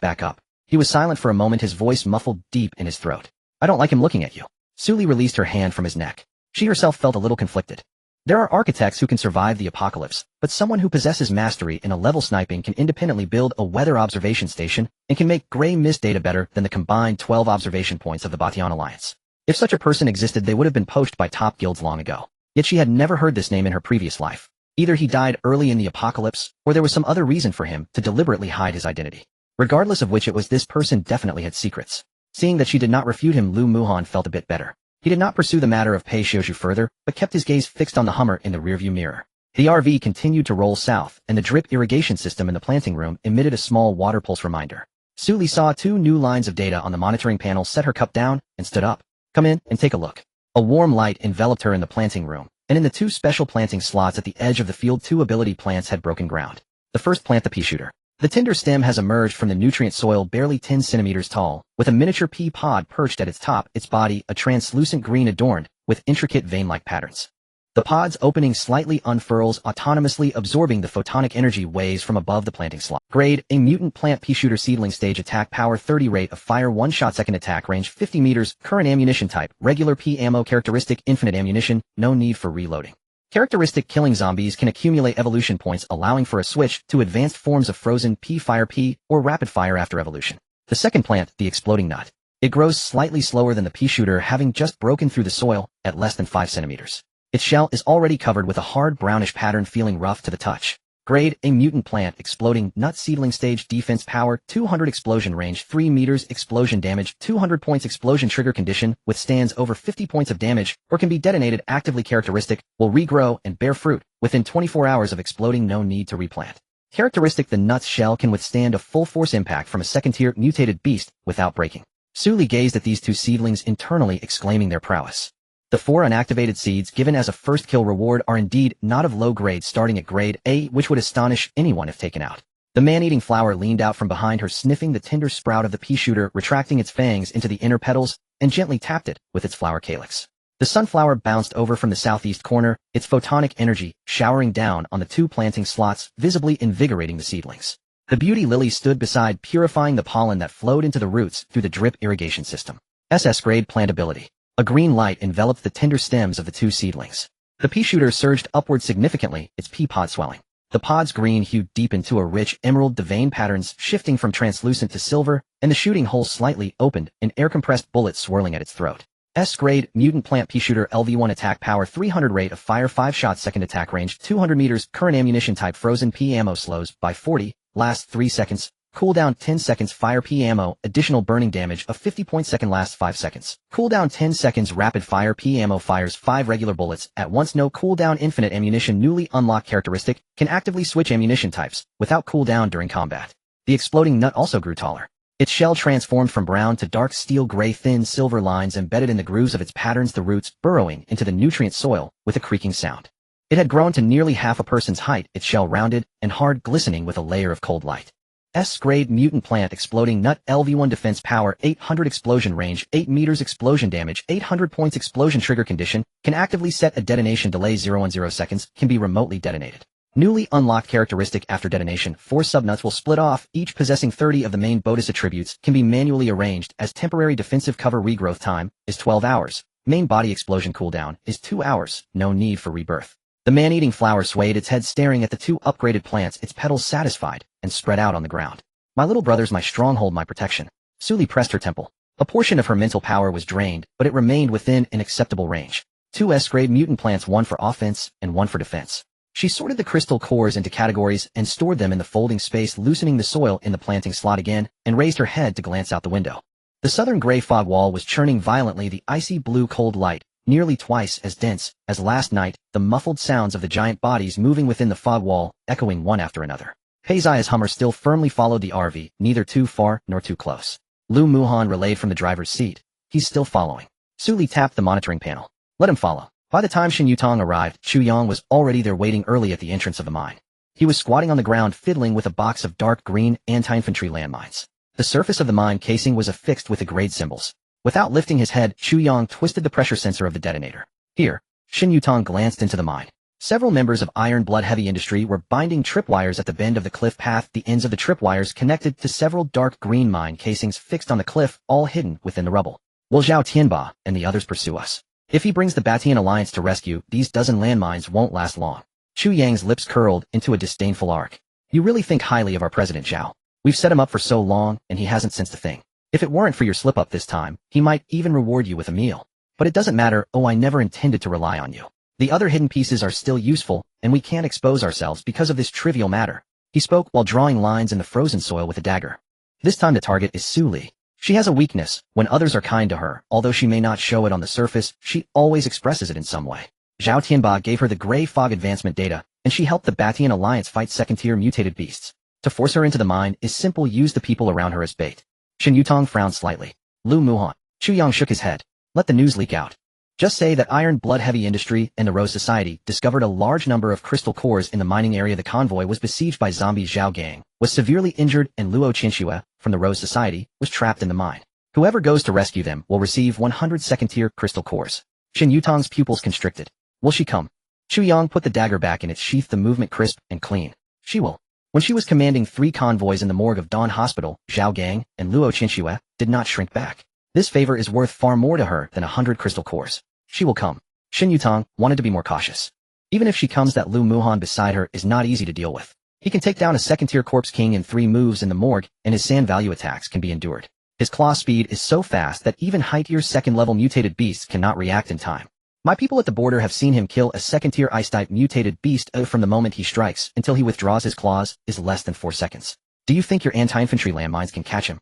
back up. He was silent for a moment, his voice muffled deep in his throat. I don't like him looking at you. Su Li released her hand from his neck. She herself felt a little conflicted. There are architects who can survive the apocalypse, but someone who possesses mastery in a level sniping can independently build a weather observation station and can make gray mist data better than the combined 12 observation points of the Batian Alliance. If such a person existed, they would have been poached by top guilds long ago. Yet she had never heard this name in her previous life. Either he died early in the apocalypse, or there was some other reason for him to deliberately hide his identity. Regardless of which it was, this person definitely had secrets. Seeing that she did not refute him, Lu Muhan felt a bit better. He did not pursue the matter of Pei Xiuzhu further, but kept his gaze fixed on the Hummer in the rearview mirror. The RV continued to roll south, and the drip irrigation system in the planting room emitted a small water pulse reminder. Su Li saw 2 new lines of data on the monitoring panel, set her cup down, and stood up. Come in and take a look. A warm light enveloped her in the planting room, and in the 2 special planting slots at the edge of the field 2 ability plants had broken ground. The first plant, the pea shooter. The tender stem has emerged from the nutrient soil, barely 10 centimeters tall, with a miniature pea pod perched at its top, its body a translucent green adorned with intricate vein-like patterns. The pod's opening slightly unfurls, autonomously absorbing the photonic energy waves from above the planting slot. Grade, a mutant plant, pea shooter seedling, stage, attack power 30, rate of fire 1 shot second, attack range 50 meters, current ammunition type, regular pea ammo, characteristic, infinite ammunition, no need for reloading. Characteristic, killing zombies can accumulate evolution points, allowing for a switch to advanced forms of frozen pea, fire pea, or rapid fire after evolution. The second plant, the exploding nut. It grows slightly slower than the pea shooter, having just broken through the soil at less than 5 centimeters. Its shell is already covered with a hard brownish pattern, feeling rough to the touch. Grade, a mutant plant, exploding nut seedling, stage, defense power 200, explosion range 3 meters, explosion damage 200 points, explosion trigger condition, withstands over 50 points of damage, or can be detonated actively. Characteristic, will regrow and bear fruit within 24 hours of exploding, no need to replant. Characteristic, the nut's shell can withstand a full force impact from a second-tier mutated beast without breaking. Su Li gazed at these 2 seedlings internally, exclaiming their prowess. The 4 unactivated seeds given as a first kill reward are indeed not of low grade, starting at grade A, which would astonish anyone if taken out. The man-eating flower leaned out from behind her, sniffing the tender sprout of the pea shooter, retracting its fangs into the inner petals, and gently tapped it with its flower calyx. The sunflower bounced over from the southeast corner, its photonic energy showering down on the 2 planting slots, visibly invigorating the seedlings. The beauty lily stood beside, purifying the pollen that flowed into the roots through the drip irrigation system. SS grade plant ability. A green light enveloped the tender stems of the 2 seedlings. The pea shooter surged upward significantly, its pea pod swelling. The pod's green hue deepened to a rich emerald, the vein patterns shifting from translucent to silver, and the shooting hole slightly opened, an air-compressed bullet swirling at its throat. S-grade, mutant plant, pea shooter, LV1, attack power 300, rate of fire 5 shots second, attack range 200 meters, current ammunition type, frozen pea ammo, slows by 40, lasts 3 seconds. Cooldown 10 seconds, fire pea ammo, additional burning damage of 50 points second, lasts 5 seconds. Cooldown 10 seconds, rapid fire pea ammo, fires 5 regular bullets at once, no cooldown, infinite ammunition, newly unlocked characteristic, can actively switch ammunition types without cooldown during combat. The exploding nut also grew taller. Its shell transformed from brown to dark steel gray, thin silver lines embedded in the grooves of its patterns, the roots burrowing into the nutrient soil with a creaking sound. It had grown to nearly half a person's height, its shell rounded and hard, glistening with a layer of cold light. S-grade mutant plant, exploding nut, LV1, defense power 800, explosion range 8 meters, explosion damage 800 points, explosion trigger condition, can actively set a detonation delay 010 seconds, can be remotely detonated. Newly unlocked characteristic after detonation. 4 subnuts will split off, each possessing 30 of the main bonus attributes, can be manually arranged as temporary defensive cover. Regrowth time is 12 hours. Main body explosion cooldown is 2 hours. No need for rebirth. The man-eating flower swayed its head, staring at the 2 upgraded plants, its petals satisfied, and spread out on the ground. My little brother's my stronghold, my protection. Suli pressed her temple. A portion of her mental power was drained, but it remained within an acceptable range. 2 S-grade mutant plants, 1 for offense and 1 for defense. She sorted the crystal cores into categories and stored them in the folding space, loosening the soil in the planting slot again, and raised her head to glance out the window. The southern gray fog wall was churning violently, the icy blue cold light, nearly twice as dense as last night, the muffled sounds of the giant bodies moving within the fog wall, echoing one after another. Peizaya's Hummer still firmly followed the RV, neither too far nor too close. Lu Muhan relayed from the driver's seat. He's still following. Suli tapped the monitoring panel. Let him follow. By the time Shin Yutong arrived, Chu Yang was already there, waiting early at the entrance of the mine. He was squatting on the ground, fiddling with a box of dark green anti-infantry landmines. The surface of the mine casing was affixed with the grade symbols. Without lifting his head, Chu Yang twisted the pressure sensor of the detonator. Here, Shin Yutong glanced into the mine. Several members of Iron Blood Heavy Industry were binding tripwires at the bend of the cliff path, the ends of the tripwires connected to several dark green mine casings fixed on the cliff, all hidden within the rubble. Will Zhao Tianba and the others pursue us? If he brings the Batian Alliance to rescue, these dozen landmines won't last long. Chu Yang's lips curled into a disdainful arc. You really think highly of our President Zhao. We've set him up for so long, and he hasn't sensed a thing. If it weren't for your slip-up this time, he might even reward you with a meal. But it doesn't matter. Oh, I never intended to rely on you. The other hidden pieces are still useful, and we can't expose ourselves because of this trivial matter. He spoke while drawing lines in the frozen soil with a dagger. This time the target is Suli. She has a weakness. When others are kind to her, although she may not show it on the surface, she always expresses it in some way. Zhao Tianba gave her the gray fog advancement data, and she helped the Batian Alliance fight second-tier mutated beasts. To force her into the mine is simple. Use the people around her as bait. Shin Yutong frowned slightly. Lu Muhan. Chu Yang shook his head. Let the news leak out. Just say that Iron Blood Heavy Industry and the Rose Society discovered a large number of crystal cores in the mining area. The convoy was besieged by zombies. Zhao Gang was severely injured, and Luo Qinxue, from the Rose Society, was trapped in the mine. Whoever goes to rescue them will receive 100 second-tier crystal cores. Shin Yutong's pupils constricted. Will she come? Chu Yang put the dagger back in its sheath, the movement crisp and clean. She will. When she was commanding 3 convoys in the morgue of Dawn Hospital, Zhao Gang and Luo Qinxue did not shrink back. This favor is worth far more to her than 100 crystal cores. She will come. Shin Yutong wanted to be more cautious. Even if she comes, that Lu Muhan beside her is not easy to deal with. He can take down a second-tier corpse king in 3 moves in the morgue, and his sand value attacks can be endured. His claw speed is so fast that even high-tier second-level mutated beasts cannot react in time. My people at the border have seen him kill a second-tier ice-type mutated beast from the moment he strikes until he withdraws his claws is less than 4 seconds. Do you think your anti-infantry landmines can catch him?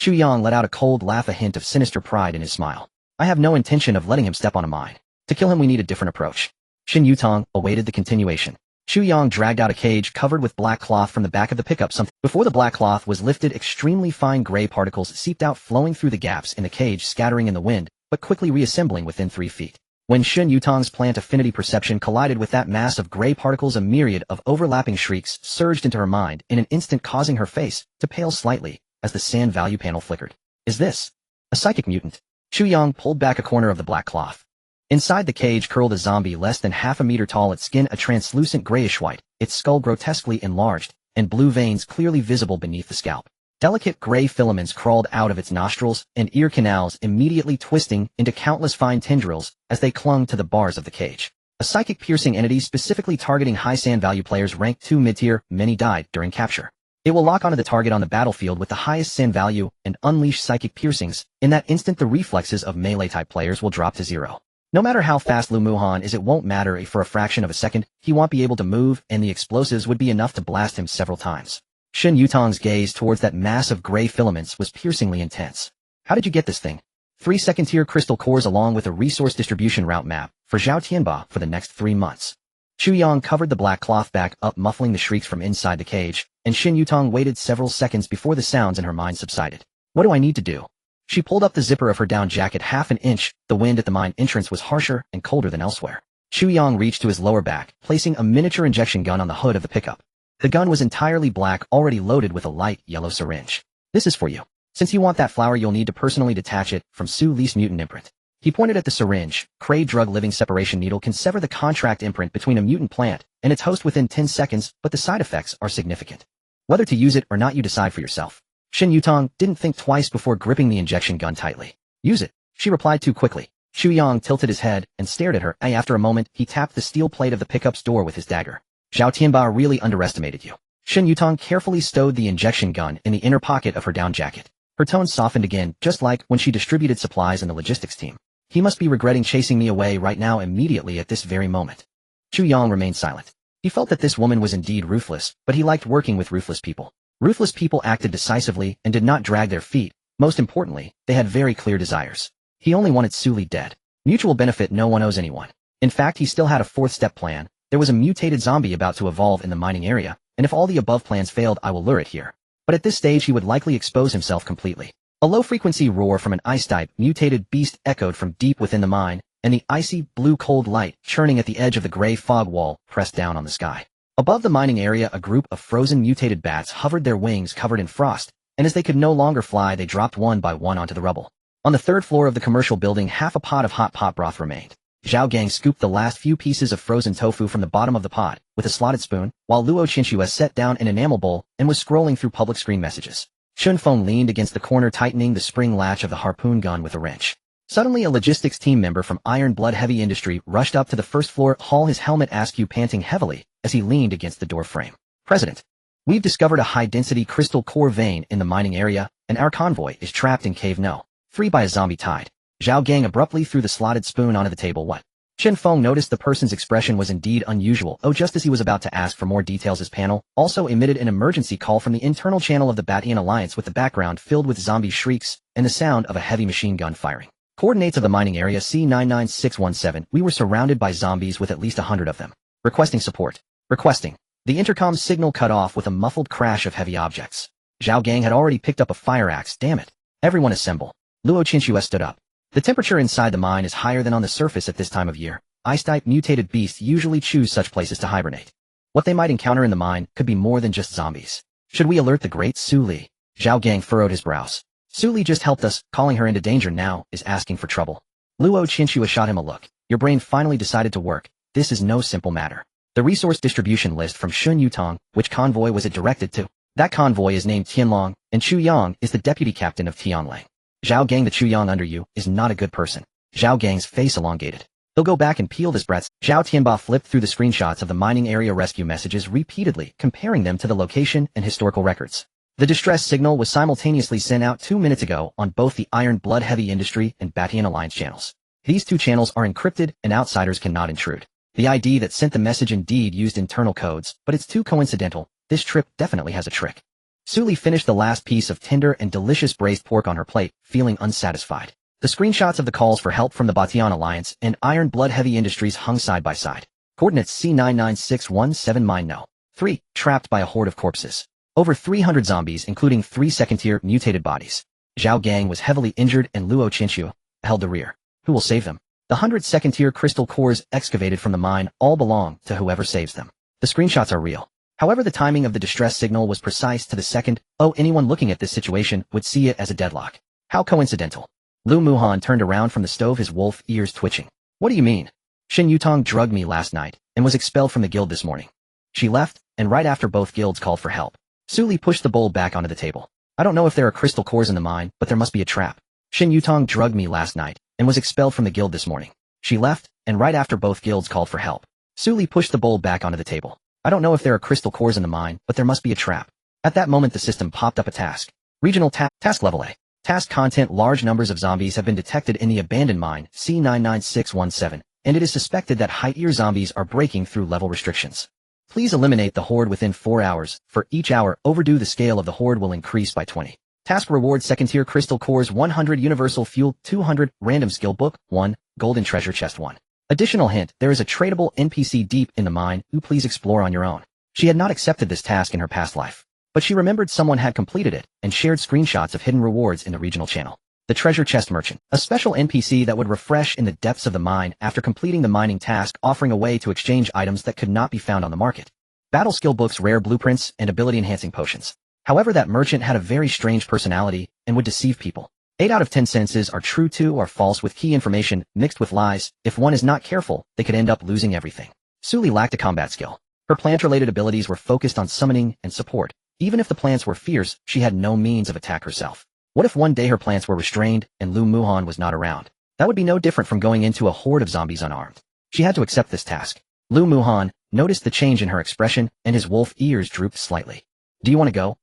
Chu Yang let out a cold laugh, a hint of sinister pride in his smile. I have no intention of letting him step on a mine. To kill him we need a different approach. Shin Yutong awaited the continuation. Chu Yang dragged out a cage covered with black cloth from the back of the pickup. Before the black cloth was lifted, extremely fine gray particles seeped out, flowing through the gaps in the cage, scattering in the wind, but quickly reassembling within 3 feet. When Shin Yutong's plant affinity perception collided with that mass of gray particles, a myriad of overlapping shrieks surged into her mind in an instant, causing her face to pale slightly as the sand value panel flickered. Is this a psychic mutant? Chu Yang pulled back a corner of the black cloth. Inside the cage curled a zombie less than half a meter tall, its skin a translucent grayish-white, its skull grotesquely enlarged, and blue veins clearly visible beneath the scalp. Delicate gray filaments crawled out of its nostrils and ear canals, immediately twisting into countless fine tendrils as they clung to the bars of the cage. A psychic piercing entity specifically targeting high sand value players ranked 2 mid-tier. Many died during capture. It will lock onto the target on the battlefield with the highest sand value and unleash psychic piercings. In that instant, the reflexes of melee-type players will drop to 0. No matter how fast Lu Muhan is, it won't matter. For a fraction of a second, he won't be able to move, and the explosives would be enough to blast him several times. Shin Yutong's gaze towards that mass of gray filaments was piercingly intense. How did you get this thing? 3 second-tier crystal cores along with a resource distribution route map for Zhao Tianba for the next 3 months. Chu Yang covered the black cloth back up, muffling the shrieks from inside the cage, and Shin Yutong waited several seconds before the sounds in her mind subsided. What do I need to do? She pulled up the zipper of her down jacket half an inch. The wind at the mine entrance was harsher and colder than elsewhere. Chu Yang reached to his lower back, placing a miniature injection gun on the hood of the pickup. The gun was entirely black, already loaded with a light yellow syringe. This is for you. Since you want that flower, you'll need to personally detach it from Su Li's mutant imprint. He pointed at the syringe. Cray drug living separation needle can sever the contract imprint between a mutant plant and its host within 10 seconds, but the side effects are significant. Whether to use it or not you decide for yourself. Shin Yutong didn't think twice before gripping the injection gun tightly. Use it, she replied too quickly. Xu Yang tilted his head and stared at her. After a moment, he tapped the steel plate of the pickup's door with his dagger. Zhao Tianba really underestimated you. Shin Yutong carefully stowed the injection gun in the inner pocket of her down jacket. Her tone softened again, just like when she distributed supplies in the logistics team. He must be regretting chasing me away right now immediately at this very moment. Xu Yang remained silent. He felt that this woman was indeed ruthless, but he liked working with ruthless people. Ruthless people acted decisively and did not drag their feet. Most importantly, they had very clear desires. He only wanted Su Li dead. Mutual benefit no one owes anyone. In fact, he still had a fourth-step plan. There was a mutated zombie about to evolve in the mining area, and if all the above plans failed I will lure it here. But at this stage he would likely expose himself completely. A low-frequency roar from an ice-type mutated beast echoed from deep within the mine, and the icy, blue cold light churning at the edge of the gray fog wall pressed down on the sky. Above the mining area a group of frozen mutated bats hovered, their wings covered in frost, and as they could no longer fly they dropped one by one onto the rubble. On the third floor of the commercial building half a pot of hot pot broth remained. Zhao Gang scooped the last few pieces of frozen tofu from the bottom of the pot with a slotted spoon, while Luo Qinxue sat down an enamel bowl and was scrolling through public screen messages. Chun Feng leaned against the corner tightening the spring latch of the harpoon gun with a wrench. Suddenly a logistics team member from Iron Blood Heavy Industry rushed up to the first floor hall, his helmet askew, panting heavily as he leaned against the door frame. President, we've discovered a high-density crystal core vein in the mining area, and our convoy is trapped in Cave No. 3 by a zombie tide. Zhao Gang abruptly threw the slotted spoon onto the table. What? Chen Feng noticed the person's expression was indeed unusual. Just as he was about to ask for more details, his panel also emitted an emergency call from the internal channel of the Batian Alliance with the background filled with zombie shrieks and the sound of a heavy machine gun firing. Coordinates of the mining area C99617. We were surrounded by zombies with at least 100 of them. Requesting support. Requesting. The intercom signal cut off with a muffled crash of heavy objects. Zhao Gang had already picked up a fire axe. Damn it. Everyone assemble. Luo Qinxue stood up. The temperature inside the mine is higher than on the surface at this time of year. Ice-type mutated beasts usually choose such places to hibernate. What they might encounter in the mine could be more than just zombies. Should we alert the great Su Li? Zhao Gang furrowed his brows. Su Li just helped us, calling her into danger now is asking for trouble. Luo Qinxue shot him a look. Your brain finally decided to work. This is no simple matter. The resource distribution list from Shun Yutong, which convoy was it directed to? That convoy is named Tianlong, and Chu Yang is the deputy captain of Tianlang. Zhao Gang, the Chu Yang under you is not a good person. Zhao Gang's face elongated. He'll go back and peel this brat's. Zhao Tianba flipped through the screenshots of the mining area rescue messages repeatedly, comparing them to the location and historical records. The distress signal was simultaneously sent out 2 minutes ago on both the Iron Blood Heavy Industry and Batian Alliance channels. These two channels are encrypted and outsiders cannot intrude. The ID that sent the message indeed used internal codes, but it's too coincidental. This trip definitely has a trick. Su Li finished the last piece of tender and delicious braised pork on her plate, feeling unsatisfied. The screenshots of the calls for help from the Batian Alliance and Iron Blood Heavy Industries hung side by side. Coordinates C99617 Mine No. 3, trapped by a horde of corpses. Over 300 zombies, including 3 second-tier mutated bodies. Zhao Gang was heavily injured and Luo Qinxue held the rear. Who will save them? The 100 second-tier crystal cores excavated from the mine all belong to whoever saves them. The screenshots are real. However, the timing of the distress signal was precise to the second. Anyone looking at this situation would see it as a deadlock. How coincidental. Lu Muhan turned around from the stove, his wolf ears twitching. What do you mean? Shin Yutong drugged me last night and was expelled from the guild this morning. She left, and right after both guilds called for help. Su Li pushed the bowl back onto the table. I don't know if there are crystal cores in the mine, but there must be a trap. Shin Yutong drugged me last night and was expelled from the guild this morning. She left, and right after both guilds called for help. Su Li pushed the bowl back onto the table. I don't know if there are crystal cores in the mine, but there must be a trap. At that moment the system popped up a task. Regional task level A. Task content: large numbers of zombies have been detected in the abandoned mine, C99617, and it is suspected that high-tier zombies are breaking through level restrictions. Please eliminate the horde within 4 hours. For each hour overdue the scale of the horde will increase by 20. Task reward: second-tier crystal cores 100, universal fuel 200, random skill book 1, golden treasure chest 1. Additional hint, there is a tradable NPC deep in the mine, please explore on your own. She had not accepted this task in her past life, but she remembered someone had completed it and shared screenshots of hidden rewards in the regional channel. The treasure chest merchant, a special NPC that would refresh in the depths of the mine after completing the mining task, offering a way to exchange items that could not be found on the market. Battle skill books, rare blueprints, and ability enhancing potions. However, that merchant had a very strange personality and would deceive people. 8 out of 10 sentences are true, 2 are false with key information mixed with lies. If one is not careful, they could end up losing everything. Suli lacked a combat skill. Her plant-related abilities were focused on summoning and support. Even if the plants were fierce, she had no means of attack herself. What if one day her plants were restrained and Lu Muhan was not around? That would be no different from going into a horde of zombies unarmed. She had to accept this task. Lu Muhan noticed the change in her expression and his wolf ears drooped slightly. Do you want to go?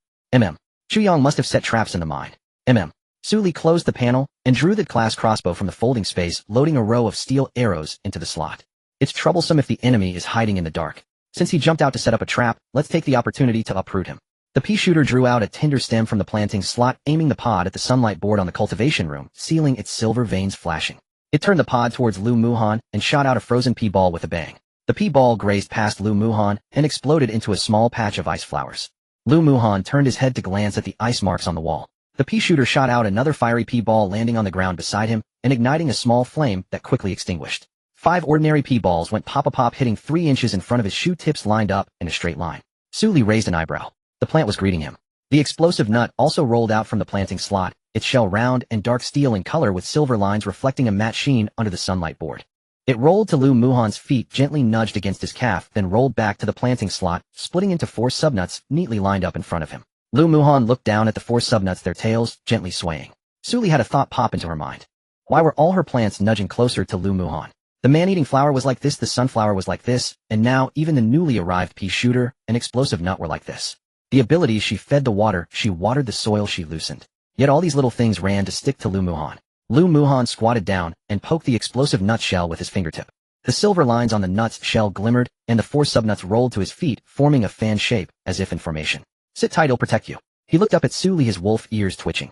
Chu Yang must have set traps in the mine. Suli closed the panel and drew the class crossbow from the folding space, loading a row of steel arrows into the slot. It's troublesome if the enemy is hiding in the dark. Since he jumped out to set up a trap, let's take the opportunity to uproot him. The pea shooter drew out a tinder stem from the planting slot, aiming the pod at the sunlight board on the cultivation room, sealing its silver veins flashing. It turned the pod towards Lu Muhan and shot out a frozen pea ball with a bang. The pea ball grazed past Lu Muhan and exploded into a small patch of ice flowers. Lu Muhan turned his head to glance at the ice marks on the wall. The pea shooter shot out another fiery pea ball, landing on the ground beside him and igniting a small flame that quickly extinguished. 5 ordinary pea balls went pop-a-pop, hitting 3 inches in front of his shoe tips lined up in a straight line. Suli raised an eyebrow. The plant was greeting him. The explosive nut also rolled out from the planting slot, its shell round and dark steel in color with silver lines reflecting a matte sheen under the sunlight board. It rolled to Lu Muhan's feet, gently nudged against his calf, then rolled back to the planting slot, splitting into 4 subnuts neatly lined up in front of him. Lu Muhan looked down at the 4 subnuts, their tails gently swaying. Suli had a thought pop into her mind. Why were all her plants nudging closer to Lu Muhan? The man-eating flower was like this, the sunflower was like this, and now even the newly arrived pea shooter and explosive nut were like this. The abilities she fed the water, she watered the soil she loosened. Yet all these little things ran to stick to Lu Muhan. Lu Muhan squatted down and poked the explosive nut shell with his fingertip. The silver lines on the nut's shell glimmered, and the 4 subnuts rolled to his feet, forming a fan shape, as if in formation. Sit tight, I'll protect you. He looked up at Suli, his wolf ears twitching.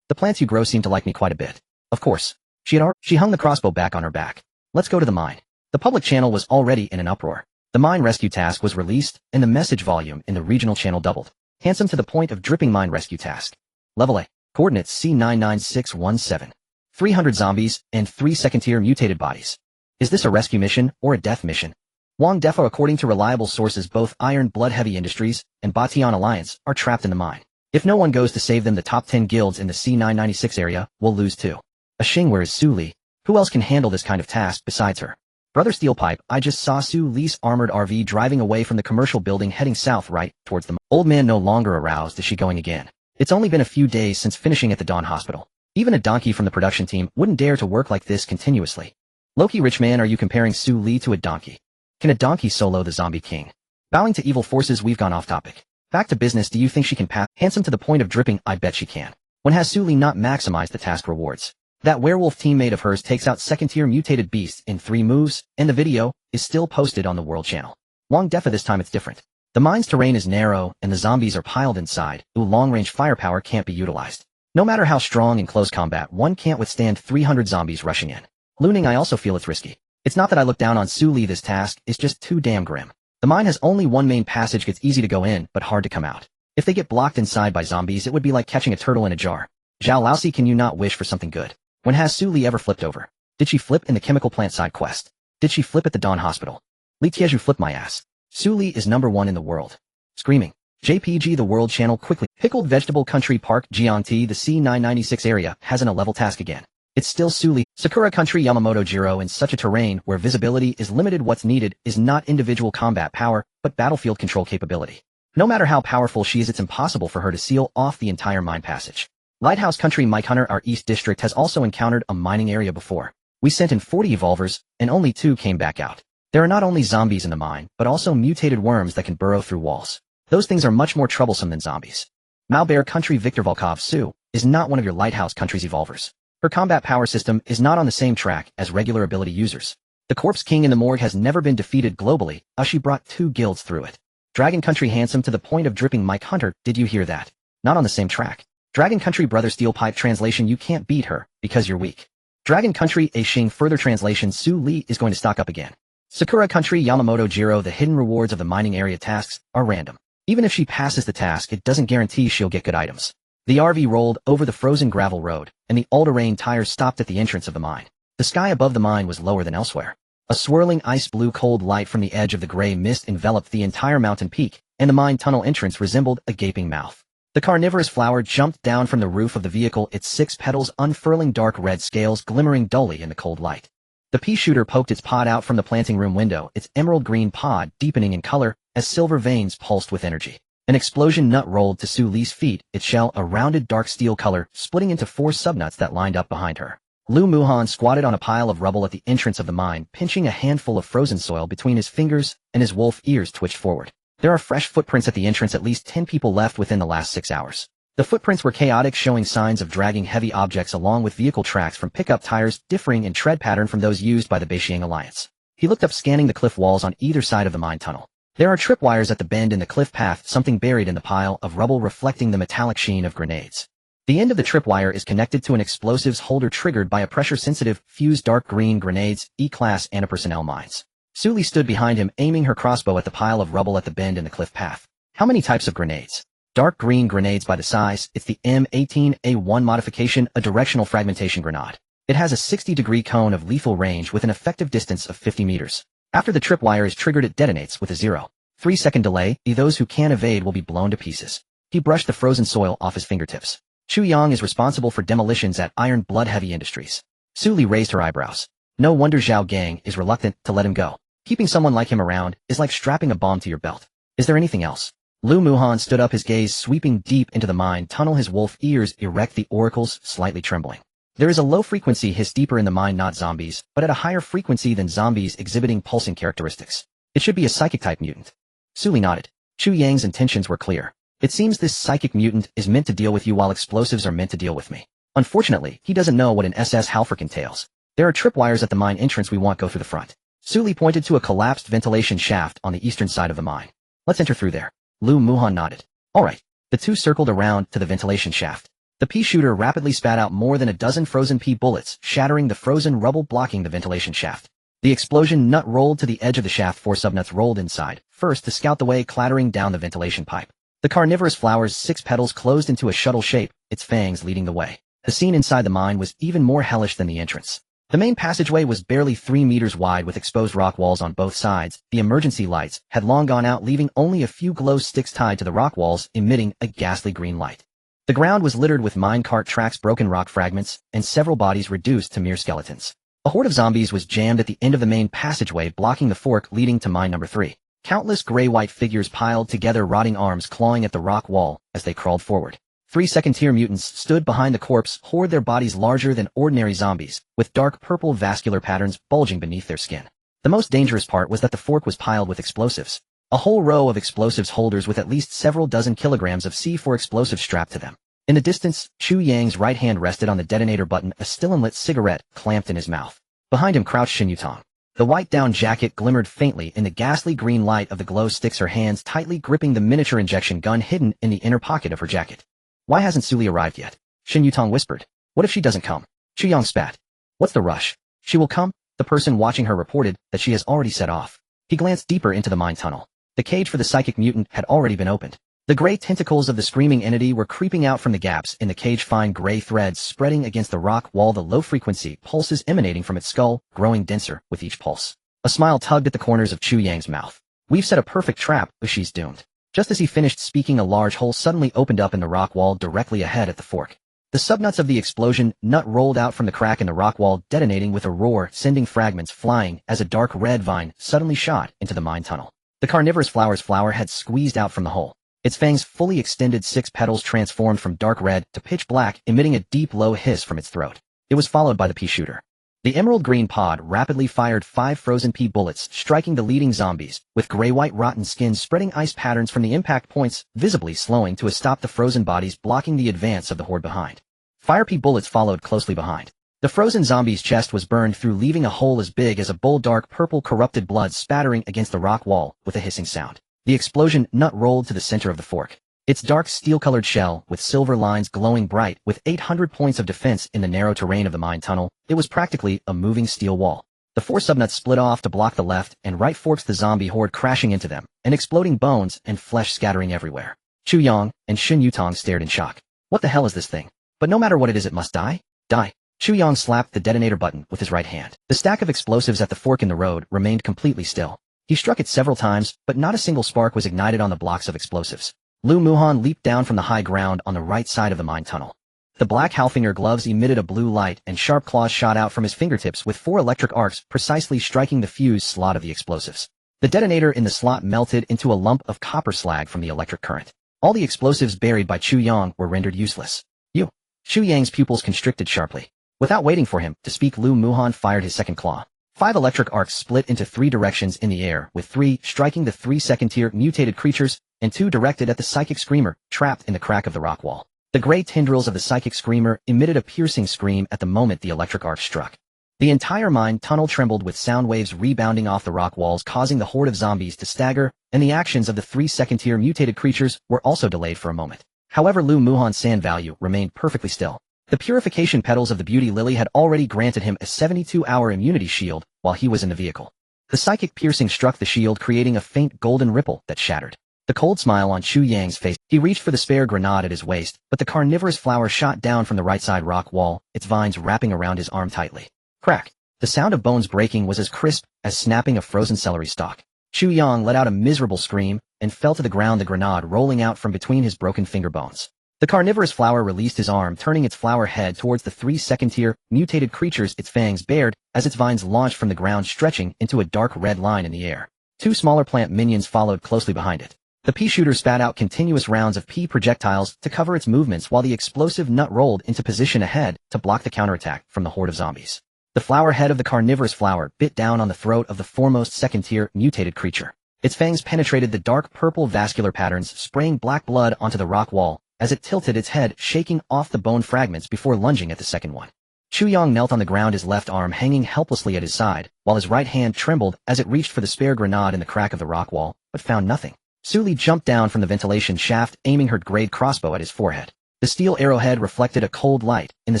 The plants you grow seem to like me quite a bit. Of course. She hung the crossbow back on her back. Let's go to the mine. The public channel was already in an uproar. The mine rescue task was released, and the message volume in the regional channel doubled. Handsome to the point of dripping mine rescue task. Level A. Coordinates C99617. 300 zombies and 3 second-tier mutated bodies. Is this a rescue mission or a death mission? Wang Defo, according to reliable sources, both Iron Blood Heavy Industries and Batian Alliance are trapped in the mine. If no one goes to save them, the top 10 guilds in the C996 area will lose too. A Xing, where is Suli? Who else can handle this kind of task besides her? Brother Steelpipe, I just saw Suli's armored RV driving away from the commercial building, heading south right towards the old man no longer aroused. Is she going again? It's only been a few days since finishing at the Dawn Hospital. Even a donkey from the production team wouldn't dare to work like this continuously. Loki, rich man, are you comparing Suli to a donkey? Can a donkey solo the zombie king? Bowing to evil forces, we've gone off topic. Back to business. Do you think she can pass? Handsome to the point of dripping, I bet she can. When has Suli not maximized the task rewards? That werewolf teammate of hers takes out second-tier mutated beasts in 3 moves, and the video is still posted on the World Channel. Wang Defa, this time it's different. The mine's terrain is narrow, and the zombies are piled inside, so long-range firepower can't be utilized. No matter how strong in close combat, one can't withstand 300 zombies rushing in. Looning, I also feel it's risky. It's not that I look down on Suli, this task is just too damn grim. The mine has only one main passage, gets easy to go in, but hard to come out. If they get blocked inside by zombies, it would be like catching a turtle in a jar. Zhao Laosi, can you not wish for something good? When has Suli ever flipped over? Did she flip in the chemical plant side quest? Did she flip at the Dawn Hospital? Li Tieju, flip my ass. Suli is #1 in the world. Screaming. JPG, the World Channel, quickly. Pickled Vegetable Country Park, Jiangti, the C996 area, has an 11 task again. It's still Suli. Sakura Country, Yamamoto Jiro. In such a terrain where visibility is limited, what's needed is not individual combat power, but battlefield control capability. No matter how powerful she is, it's impossible for her to seal off the entire mine passage. Lighthouse Country, Mike Hunter, our East District has also encountered a mining area before. We sent in 40 evolvers, and only 2 came back out. There are not only zombies in the mine, but also mutated worms that can burrow through walls. Those things are much more troublesome than zombies. Malbear Country, Victor Volkov, Sue is not one of your Lighthouse Country's evolvers. Her combat power system is not on the same track as regular ability users. The Corpse King in the morgue has never been defeated globally, as she brought 2 guilds through it. Dragon Country, Handsome to the point of dripping, Mike Hunter, did you hear that? Not on the same track. Dragon Country, Brother Steelpipe, translation, you can't beat her, because you're weak. Dragon Country, A Xing, further translation, Su Li is going to stock up again. Sakura Country, Yamamoto Jiro, the hidden rewards of the mining area tasks are random. Even if she passes the task, it doesn't guarantee she'll get good items. The RV rolled over the frozen gravel road, and the all-terrain tires stopped at the entrance of the mine. The sky above the mine was lower than elsewhere. A swirling ice-blue cold light from the edge of the gray mist enveloped the entire mountain peak, and the mine tunnel entrance resembled a gaping mouth. The carnivorous flower jumped down from the roof of the vehicle, its 6 petals unfurling, dark red scales glimmering dully in the cold light. The pea shooter poked its pod out from the planting room window, its emerald green pod deepening in color as silver veins pulsed with energy. An explosion nut rolled to Su Li's feet, its shell a rounded dark steel color, splitting into 4 subnuts that lined up behind her. Lu Muhan squatted on a pile of rubble at the entrance of the mine, pinching a handful of frozen soil between his fingers, and his wolf ears twitched forward. There are fresh footprints at the entrance, at least 10 people left within the last 6 hours. The footprints were chaotic, showing signs of dragging heavy objects along with vehicle tracks from pickup tires differing in tread pattern from those used by the Beixiang Alliance. He looked up, scanning the cliff walls on either side of the mine tunnel. There are tripwires at the bend in the cliff path, something buried in the pile of rubble reflecting the metallic sheen of grenades. The end of the tripwire is connected to an explosives holder triggered by a pressure-sensitive, fused dark green grenades, E-class antipersonnel mines. Su Li stood behind him, aiming her crossbow at the pile of rubble at the bend in the cliff path. How many types of grenades? Dark green grenades by the size. It's the M18A1 modification, a directional fragmentation grenade. It has a 60-degree cone of lethal range with an effective distance of 50 meters. After the tripwire is triggered, it detonates with a 0.3-second delay. Those who can evade will be blown to pieces. He brushed the frozen soil off his fingertips. Chu Yang is responsible for demolitions at Iron Blood Heavy Industries. Su Li raised her eyebrows. No wonder Zhao Gang is reluctant to let him go. Keeping someone like him around is like strapping a bomb to your belt. Is there anything else? Lu Muhan stood up, his gaze sweeping deep into the mine tunnel, his wolf ears erect, the oracles slightly trembling. There is a low-frequency hiss deeper in the mine, not zombies, but at a higher frequency than zombies, exhibiting pulsing characteristics. It should be a psychic-type mutant. Su Li nodded. Chu Yang's intentions were clear. It seems this psychic mutant is meant to deal with you while explosives are meant to deal with me. Unfortunately, he doesn't know what an SS Halford entails. There are tripwires at the mine entrance, we won't go through the front. Su Li pointed to a collapsed ventilation shaft on the eastern side of the mine. Let's enter through there. Lu Muhan nodded. Alright. The two circled around to the ventilation shaft. The pea shooter rapidly spat out more than a dozen frozen pea bullets, shattering the frozen rubble blocking the ventilation shaft. The explosion nut rolled to the edge of the shaft. 4 subnuts rolled inside, first to scout the way, clattering down the ventilation pipe. The carnivorous flower's 6 petals closed into a shuttle shape, its fangs leading the way. The scene inside the mine was even more hellish than the entrance. The main passageway was barely 3 meters wide with exposed rock walls on both sides. The emergency lights had long gone out, leaving only a few glow sticks tied to the rock walls, emitting a ghastly green light. The ground was littered with minecart tracks, broken rock fragments, and several bodies reduced to mere skeletons. A horde of zombies was jammed at the end of the main passageway, blocking the fork leading to mine number 3. Countless gray-white figures piled together, rotting arms clawing at the rock wall as they crawled forward. 3 second-tier mutants stood behind the corpse, horde, their bodies larger than ordinary zombies, with dark purple vascular patterns bulging beneath their skin. The most dangerous part was that the fork was piled with explosives. A whole row of explosives holders with at least several dozen kilograms of C4 explosives strapped to them. In the distance, Chu Yang's right hand rested on the detonator button, a still unlit cigarette clamped in his mouth. Behind him crouched Shin Yutong. The white down jacket glimmered faintly in the ghastly green light of the glow sticks, her hands tightly gripping the miniature injection gun hidden in the inner pocket of her jacket. Why hasn't Su Li arrived yet? Shin Yutong whispered. What if she doesn't come? Chu Yang spat. What's the rush? She will come. The person watching her reported that she has already set off. He glanced deeper into the mine tunnel. The cage for the psychic mutant had already been opened. The gray tentacles of the screaming entity were creeping out from the gaps in the cage, fine gray threads spreading against the rock wall, the low-frequency pulses emanating from its skull, growing denser with each pulse. A smile tugged at the corners of Chu Yang's mouth. We've set a perfect trap, but she's doomed. Just as he finished speaking, a large hole suddenly opened up in the rock wall directly ahead at the fork. The subnuts of the explosion nut rolled out from the crack in the rock wall, detonating with a roar, sending fragments flying as a dark red vine suddenly shot into the mine tunnel. The carnivorous flower's flower had squeezed out from the hole. Its fangs, fully extended 6 petals, transformed from dark red to pitch black, emitting a deep low hiss from its throat. It was followed by the pea shooter. The emerald green pod rapidly fired 5 frozen pea bullets, striking the leading zombies, with gray-white rotten skin spreading ice patterns from the impact points, visibly slowing to a stop the frozen bodies, blocking the advance of the horde behind. Fire pea bullets followed closely behind. The frozen zombie's chest was burned through, leaving a hole as big as a bowl, dark purple corrupted blood spattering against the rock wall with a hissing sound. The explosion nut rolled to the center of the fork. Its dark steel-colored shell, with silver lines glowing bright, with 800 points of defense in the narrow terrain of the mine tunnel, it was practically a moving steel wall. The 4 subnuts split off to block the left and right forks, the zombie horde crashing into them, and exploding bones and flesh scattering everywhere. Chu Yang and Shin Yutong stared in shock. What the hell is this thing? But no matter what it is, it must die? Die. Chu Yang slapped the detonator button with his right hand. The stack of explosives at the fork in the road remained completely still. He struck it several times, but not a single spark was ignited on the blocks of explosives. Lu Muhan leaped down from the high ground on the right side of the mine tunnel. The black Halfinger gloves emitted a blue light and sharp claws shot out from his fingertips with 4 electric arcs precisely striking the fuse slot of the explosives. The detonator in the slot melted into a lump of copper slag from the electric current. All the explosives buried by Chu Yang were rendered useless. You. Xu Yang's pupils constricted sharply. Without waiting for him to speak, Lu Muhan fired his second claw. 5 electric arcs split into 3 directions in the air, with 3 striking the 3 second-tier mutated creatures and 2 directed at the psychic screamer trapped in the crack of the rock wall. The gray tendrils of the psychic screamer emitted a piercing scream at the moment the electric arc struck. The entire mine tunnel trembled with sound waves rebounding off the rock walls, causing the horde of zombies to stagger, and the actions of the 3 second-tier mutated creatures were also delayed for a moment. However, Lu Muhan's sand value remained perfectly still. The purification petals of the beauty lily had already granted him a 72-hour immunity shield while he was in the vehicle. The psychic piercing struck the shield, creating a faint golden ripple that shattered. The cold smile on Chu Yang's face. He reached for the spare grenade at his waist, but the carnivorous flower shot down from the right side rock wall, its vines wrapping around his arm tightly. Crack! The sound of bones breaking was as crisp as snapping a frozen celery stalk. Chu Yang let out a miserable scream and fell to the ground, the grenade rolling out from between his broken finger bones. The carnivorous flower released his arm, turning its flower head towards the 3 second-tier mutated creatures, its fangs bared as its vines launched from the ground, stretching into a dark red line in the air. 2 smaller plant minions followed closely behind it. The pea shooter spat out continuous rounds of pea projectiles to cover its movements while the explosive nut rolled into position ahead to block the counterattack from the horde of zombies. The flower head of the carnivorous flower bit down on the throat of the foremost second-tier mutated creature. Its fangs penetrated the dark purple vascular patterns, spraying black blood onto the rock wall as it tilted its head, shaking off the bone fragments before lunging at the second one. Chu Yang knelt on the ground, his left arm hanging helplessly at his side, while his right hand trembled as it reached for the spare grenade in the crack of the rock wall, but found nothing. Su Li jumped down from the ventilation shaft, aiming her grade crossbow at his forehead. The steel arrowhead reflected a cold light in the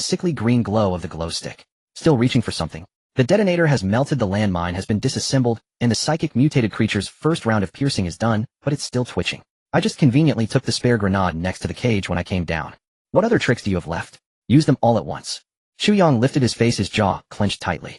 sickly green glow of the glow stick. Still reaching for something. The detonator has melted, the landmine has been disassembled, and the psychic mutated creature's first round of piercing is done, but it's still twitching. I just conveniently took the spare grenade next to the cage when I came down. What other tricks do you have left? Use them all at once. Chu Yang lifted his face, his jaw clenched tightly.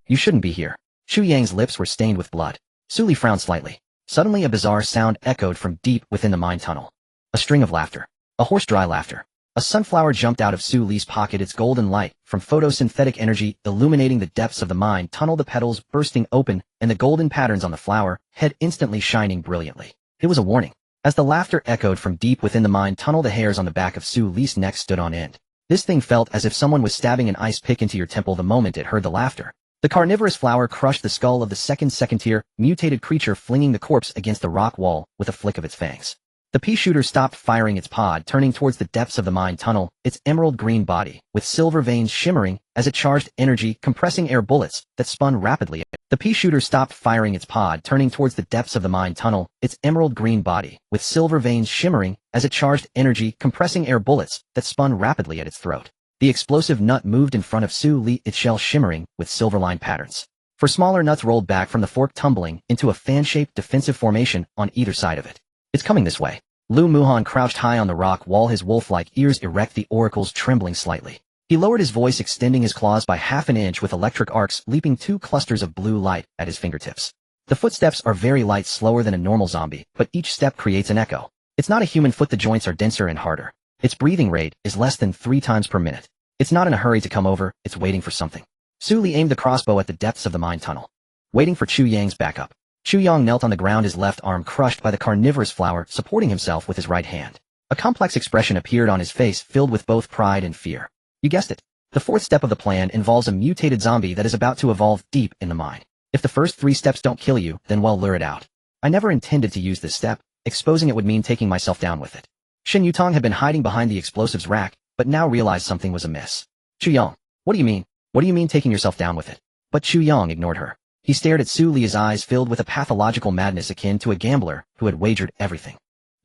You shouldn't be here. Chu Yang's lips were stained with blood. Su Li frowned slightly. Suddenly a bizarre sound echoed from deep within the mine tunnel. A string of laughter. A horse-dry laughter. A sunflower jumped out of Su Li's pocket, its golden light from photosynthetic energy illuminating the depths of the mine tunnel, the petals bursting open and the golden patterns on the flower head instantly shining brilliantly. It was a warning. As the laughter echoed from deep within the mine tunnel, the hairs on the back of Su Li's neck stood on end. This thing felt as if someone was stabbing an ice pick into your temple the moment it heard the laughter. The carnivorous flower crushed the skull of the second-tier mutated creature, flinging the corpse against the rock wall with a flick of its fangs. The pea shooter stopped firing its pod, turning towards the depths of the mine tunnel, its emerald green body, with silver veins shimmering as it charged energy, compressing air bullets that spun rapidly. The pea shooter stopped firing its pod, turning towards the depths of the mine tunnel, its emerald green body, with silver veins shimmering as it charged energy, compressing air bullets that spun rapidly at its throat. The explosive nut moved in front of Su Li, its shell shimmering with silver-lined patterns. 4 smaller nuts rolled back from the fork, tumbling into a fan-shaped defensive formation on either side of it. It's coming this way. Lu Muhan crouched high on the rock wall, his wolf-like ears erect, the oracles trembling slightly. He lowered his voice, extending his claws by half an inch with electric arcs leaping 2 clusters of blue light at his fingertips. The footsteps are very light, slower than a normal zombie, but each step creates an echo. It's not a human foot, the joints are denser and harder. Its breathing rate is less than 3 times per minute. It's not in a hurry to come over, it's waiting for something. Su Li aimed the crossbow at the depths of the mine tunnel, waiting for Chu Yang's backup. Chu Yang knelt on the ground, his left arm crushed by the carnivorous flower, supporting himself with his right hand. A complex expression appeared on his face, filled with both pride and fear. You guessed it. The 4th step of the plan involves a mutated zombie that is about to evolve deep in the mine. If the first 3 steps don't kill you, then well, lure it out. I never intended to use this step. Exposing it would mean taking myself down with it. Shen Yutong had been hiding behind the explosives rack, but now realized something was amiss. Chu Yang, what do you mean? What do you mean taking yourself down with it? But Chu Yang ignored her. He stared at Su Li, his eyes filled with a pathological madness akin to a gambler who had wagered everything.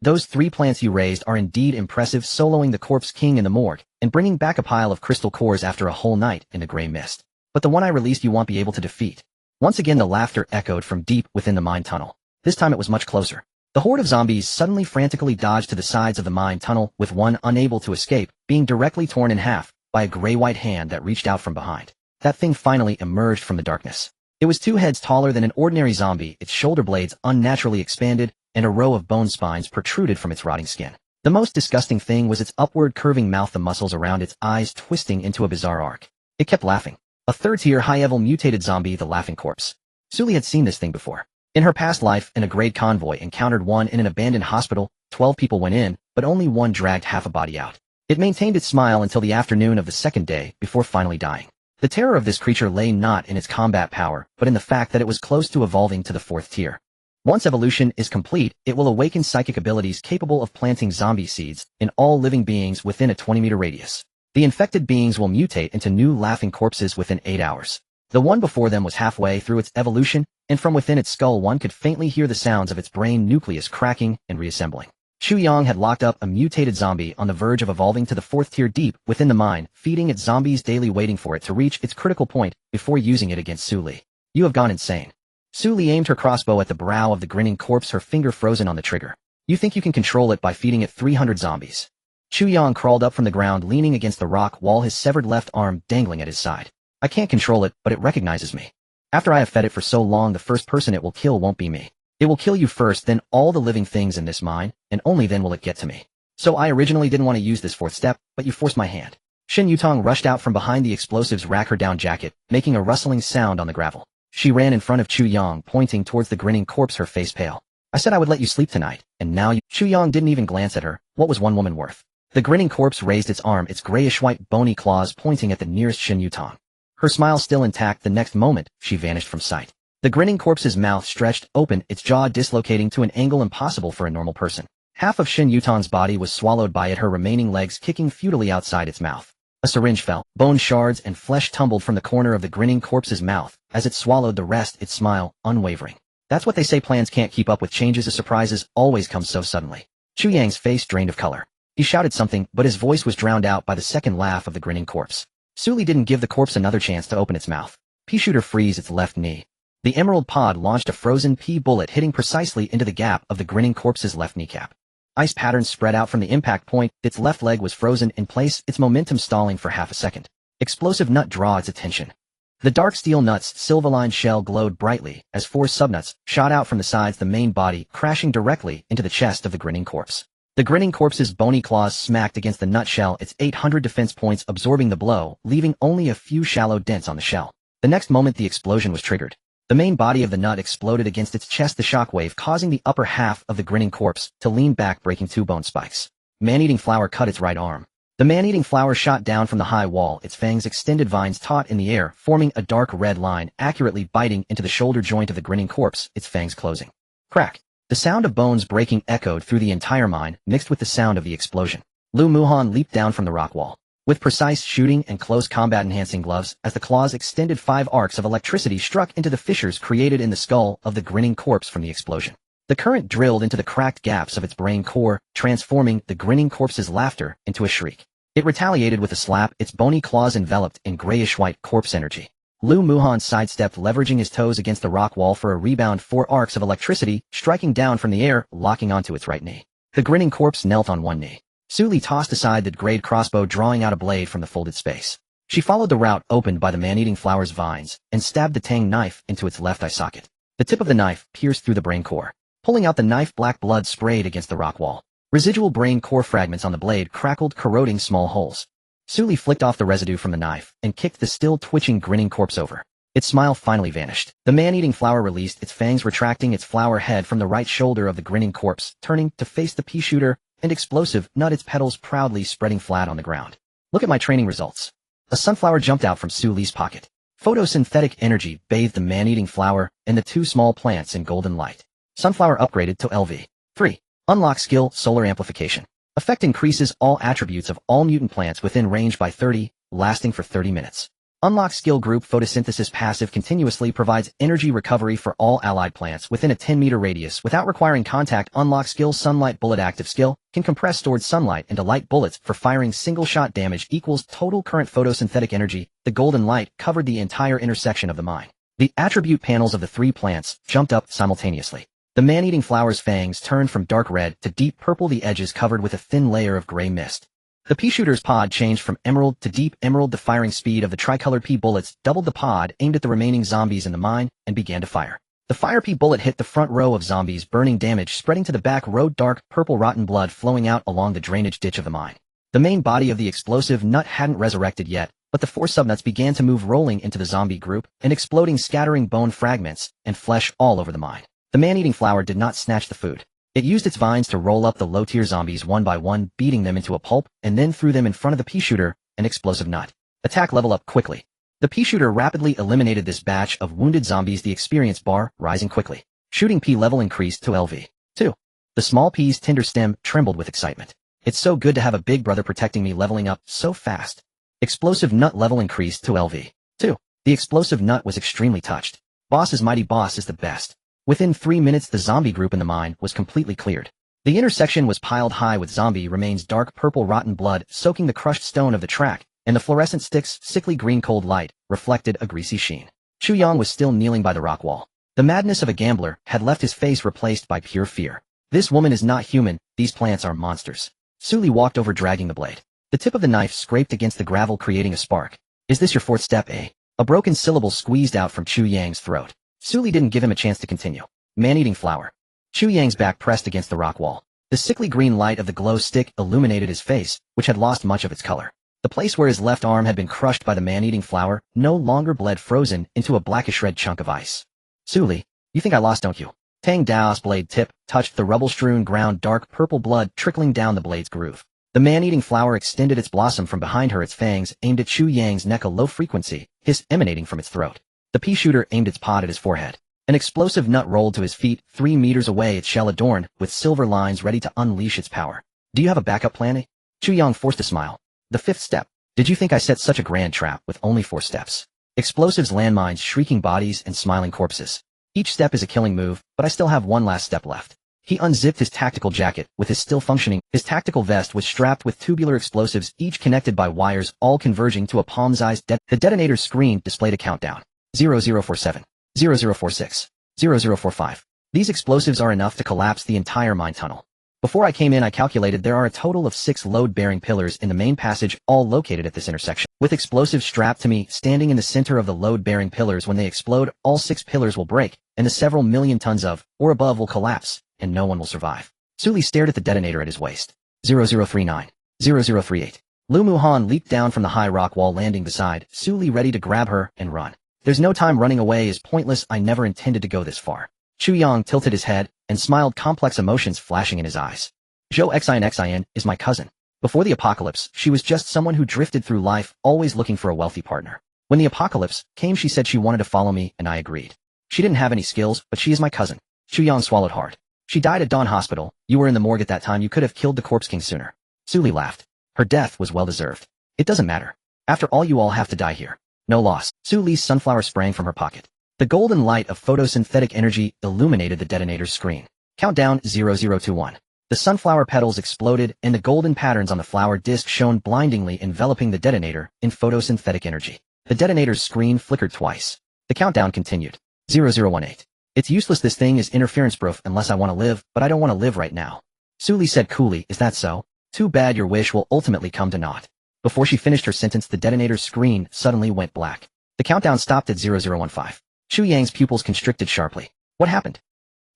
Those 3 plants you raised are indeed impressive, soloing the corpse king in the morgue and bringing back a pile of crystal cores after a whole night in the gray mist. But the one I released you won't be able to defeat. Once again the laughter echoed from deep within the mine tunnel. This time it was much closer. The horde of zombies suddenly frantically dodged to the sides of the mine tunnel, with one unable to escape, being directly torn in half by a gray-white hand that reached out from behind. That thing finally emerged from the darkness. It was 2 heads taller than an ordinary zombie, its shoulder blades unnaturally expanded, and a row of bone spines protruded from its rotting skin. The most disgusting thing was its upward curving mouth, the muscles around its eyes twisting into a bizarre arc. It kept laughing. A third-tier high-level mutated zombie, the laughing corpse. Sully had seen this thing before. In her past life, an grade convoy encountered one in an abandoned hospital. 12 people went in, but only one dragged half a body out. It maintained its smile until the afternoon of the second day, before finally dying. The terror of this creature lay not in its combat power, but in the fact that it was close to evolving to the 4th tier. Once evolution is complete, it will awaken psychic abilities capable of planting zombie seeds in all living beings within a 20-meter radius. The infected beings will mutate into new laughing corpses within 8 hours. The one before them was halfway through its evolution, and from within its skull one could faintly hear the sounds of its brain nucleus cracking and reassembling. Chu Yang had locked up a mutated zombie on the verge of evolving to the 4th tier deep within the mine, feeding its zombies daily, waiting for it to reach its critical point before using it against Su Li. You have gone insane. Su Li aimed her crossbow at the brow of the grinning corpse, her finger frozen on the trigger. You think you can control it by feeding it 300 zombies? Chu Yang crawled up from the ground, leaning against the rock wall, his severed left arm dangling at his side. I can't control it, but it recognizes me. After I have fed it for so long, the first person it will kill won't be me. It will kill you first, then all the living things in this mine, and only then will it get to me. So I originally didn't want to use this 4th step, but you forced my hand. Shin Yutong rushed out from behind the explosives rack, her down jacket, making a rustling sound on the gravel. She ran in front of Chu Yang, pointing towards the grinning corpse, her face pale. I said I would let you sleep tonight, and now you— Chu Yang didn't even glance at her. What was one woman worth? The grinning corpse raised its arm, its grayish-white bony claws pointing at the nearest Shin Yutong. Her smile still intact, the next moment, she vanished from sight. The grinning corpse's mouth stretched open, its jaw dislocating to an angle impossible for a normal person. Half of Shin Yutong's body was swallowed by it, her remaining legs kicking futilely outside its mouth. A syringe fell. Bone shards and flesh tumbled from the corner of the grinning corpse's mouth. As it swallowed the rest, its smile, unwavering. That's what they say, plans can't keep up with changes. The surprises always come so suddenly. Chu Yang's face drained of color. He shouted something, but his voice was drowned out by the second laugh of the grinning corpse. Su Li didn't give the corpse another chance to open its mouth. Pea shooter freeze its left knee. The emerald pod launched a frozen pea bullet, hitting precisely into the gap of the grinning corpse's left kneecap. Ice patterns spread out from the impact point. Its left leg was frozen in place, its momentum stalling for half a second. Explosive nut draw its attention. The dark steel nut's silver-lined shell glowed brightly as 4 subnuts shot out from the sides, the main body crashing directly into the chest of the grinning corpse. The grinning corpse's bony claws smacked against the nut shell, its 800 defense points absorbing the blow, leaving only a few shallow dents on the shell. The next moment the explosion was triggered. The main body of the nut exploded against its chest, the shockwave causing the upper half of the grinning corpse to lean back, breaking 2 bone spikes. Man-eating flower cut its right arm. The man-eating flower shot down from the high wall, its fangs extended vines taut in the air, forming a dark red line, accurately biting into the shoulder joint of the grinning corpse, its fangs closing. Crack. The sound of bones breaking echoed through the entire mine, mixed with the sound of the explosion. Lu Muhan leaped down from the rock wall. With precise shooting and close combat-enhancing gloves, as the claws extended, 5 arcs of electricity struck into the fissures created in the skull of the grinning corpse from the explosion. The current drilled into the cracked gaps of its brain core, transforming the grinning corpse's laughter into a shriek. It retaliated with a slap, its bony claws enveloped in grayish-white corpse energy. Lu Muhan sidestepped, leveraging his toes against the rock wall for a rebound, 4 arcs of electricity, striking down from the air, locking onto its right knee. The grinning corpse knelt on one knee. Su Li tossed aside the grade crossbow, drawing out a blade from the folded space. She followed the route opened by the man-eating flower's vines, and stabbed the tang knife into its left eye socket. The tip of the knife pierced through the brain core. Pulling out the knife, black blood sprayed against the rock wall. Residual brain core fragments on the blade crackled, corroding small holes. Su Li flicked off the residue from the knife, and kicked the still twitching grinning corpse over. Its smile finally vanished. The man-eating flower released its fangs, retracting its flower head from the right shoulder of the grinning corpse, turning to face the pea shooter and explosive nut, its petals proudly spreading flat on the ground. Look at my training results. A sunflower jumped out from Su Li's pocket. Photosynthetic energy bathed the man-eating flower and the 2 small plants in golden light. Sunflower upgraded to LV. 3. Unlock skill, solar amplification. Effect increases all attributes of all mutant plants within range by 30, lasting for 30 minutes. Unlock skill group, photosynthesis passive, continuously provides energy recovery for all allied plants within a 10-meter radius without requiring contact. Unlock skill, sunlight bullet, active skill, can compress stored sunlight into light bullets for firing single-shot damage, equals total current photosynthetic energy. The golden light covered the entire intersection of the mine. The attribute panels of the 3 plants jumped up simultaneously. The man-eating flower's fangs turned from dark red to deep purple, the edges covered with a thin layer of gray mist. The pea shooter's pod changed from emerald to deep emerald. The firing speed of the tricolored pea bullets doubled. The pod aimed at the remaining zombies in the mine and began to fire. The fire pea bullet hit the front row of zombies, burning damage spreading to the back row, dark purple rotten blood flowing out along the drainage ditch of the mine. The main body of the explosive nut hadn't resurrected yet, but the 4 subnuts began to move, rolling into the zombie group and exploding, scattering bone fragments and flesh all over the mine. The man-eating flower did not snatch the food. It used its vines to roll up the low-tier zombies one by one, beating them into a pulp, and then threw them in front of the pea shooter, an explosive nut. Attack level up quickly. The pea shooter rapidly eliminated this batch of wounded zombies, the experience bar rising quickly. Shooting pea level increased to LV. 2. The small pea's tender stem trembled with excitement. It's so good to have a big brother protecting me, leveling up so fast. Explosive nut level increased to LV. 2. The explosive nut was extremely touched. Boss's mighty boss is the best. Within 3 minutes the zombie group in the mine was completely cleared. The intersection was piled high with zombie remains, dark purple rotten blood soaking the crushed stone of the track, and the fluorescent stick's sickly green cold light reflected a greasy sheen. Chu Yang was still kneeling by the rock wall. The madness of a gambler had left his face, replaced by pure fear. This woman is not human, these plants are monsters. Su Li walked over, dragging the blade. The tip of the knife scraped against the gravel, creating a spark. Is this your 4th step, eh? A broken syllable squeezed out from Chu Yang's throat. Su Li didn't give him a chance to continue. Man-eating flower. Chu Yang's back pressed against the rock wall. The sickly green light of the glow stick illuminated his face, which had lost much of its color. The place where his left arm had been crushed by the man-eating flower no longer bled, frozen into a blackish red chunk of ice. Su Li, you think I lost, don't you? Tang Dao's blade tip touched the rubble-strewn ground, dark purple blood trickling down the blade's groove. The man-eating flower extended its blossom from behind her, its fangs aimed at Chu Yang's neck, a low-frequency hiss emanating from its throat. The pea shooter aimed its pod at his forehead. An explosive nut rolled to his feet 3 meters away, its shell adorned with silver lines ready to unleash its power. Do you have a backup plan? Chu Yang forced a smile. The 5th step. Did you think I set such a grand trap with only 4 steps? Explosives, landmines, shrieking bodies, and smiling corpses. Each step is a killing move, but I still have one last step left. He unzipped his tactical jacket, with his still functioning. His tactical vest was strapped with tubular explosives, each connected by wires, all converging to a palm-sized The detonator's screen displayed a countdown. 0047. 0046. 0045. These explosives are enough to collapse the entire mine tunnel. Before I came in, I calculated there are a total of 6 load-bearing pillars in the main passage, all located at this intersection. With explosives strapped to me, standing in the center of the load-bearing pillars, when they explode, all 6 pillars will break, and the several million tons of, or above, will collapse, and no one will survive. Su Li stared at the detonator at his waist. 0039. 0038. Lu Muhan leaped down from the high rock wall, landing beside Su Li, ready to grab her and run. There's no time, running away is pointless, I never intended to go this far. Chu Yang tilted his head and smiled, complex emotions flashing in his eyes. Zhou Xin is my cousin. Before the apocalypse, she was just someone who drifted through life, always looking for a wealthy partner. When the apocalypse came, she said she wanted to follow me, and I agreed. She didn't have any skills, but she is my cousin. Chu Yang swallowed hard. She died at Dawn Hospital. You were in the morgue at that time. You could have killed the Corpse King sooner. Su Li laughed. Her death was well-deserved. It doesn't matter. After all, you all have to die here. No loss. Su Li's sunflower sprang from her pocket. The golden light of photosynthetic energy illuminated the detonator's screen. Countdown 0021. The sunflower petals exploded, and the golden patterns on the flower disc shone blindingly, enveloping the detonator in photosynthetic energy. The detonator's screen flickered twice. The countdown continued. 0018. It's useless, this thing is interference-proof unless I want to live, but I don't want to live right now. Su Li said coolly, is that so? Too bad your wish will ultimately come to naught. Before she finished her sentence, the detonator's screen suddenly went black. The countdown stopped at 0015. Chu Yang's pupils constricted sharply. What happened?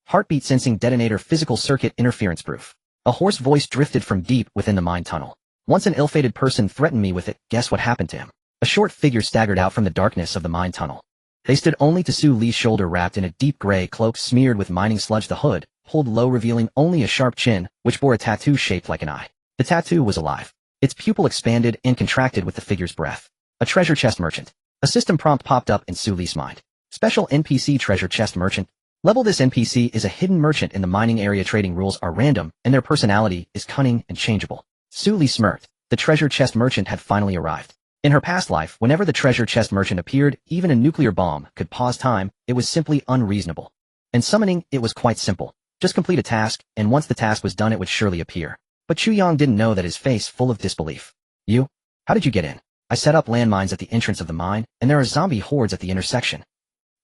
Heartbeat sensing detonator, physical circuit interference-proof. A hoarse voice drifted from deep within the mine tunnel. Once an ill-fated person threatened me with it, guess what happened to him? A short figure staggered out from the darkness of the mine tunnel. They stood only to Su Li's shoulder, wrapped in a deep gray cloak smeared with mining sludge, the hood pulled low, revealing only a sharp chin, which bore a tattoo shaped like an eye. The tattoo was alive. Its pupil expanded and contracted with the figure's breath. A treasure chest merchant. A system prompt popped up in Su Li's mind. Special NPC treasure chest merchant. Level: this NPC is a hidden merchant in the mining area. Trading rules are random, and their personality is cunning and changeable. Su Li smirked. The treasure chest merchant had finally arrived. In her past life, whenever the treasure chest merchant appeared, even a nuclear bomb could pause time. It was simply unreasonable. And summoning, it was quite simple. Just complete a task, and once the task was done, it would surely appear. But Chu Yang didn't know that, his face full of disbelief. You? How did you get in? I set up landmines at the entrance of the mine, and there are zombie hordes at the intersection.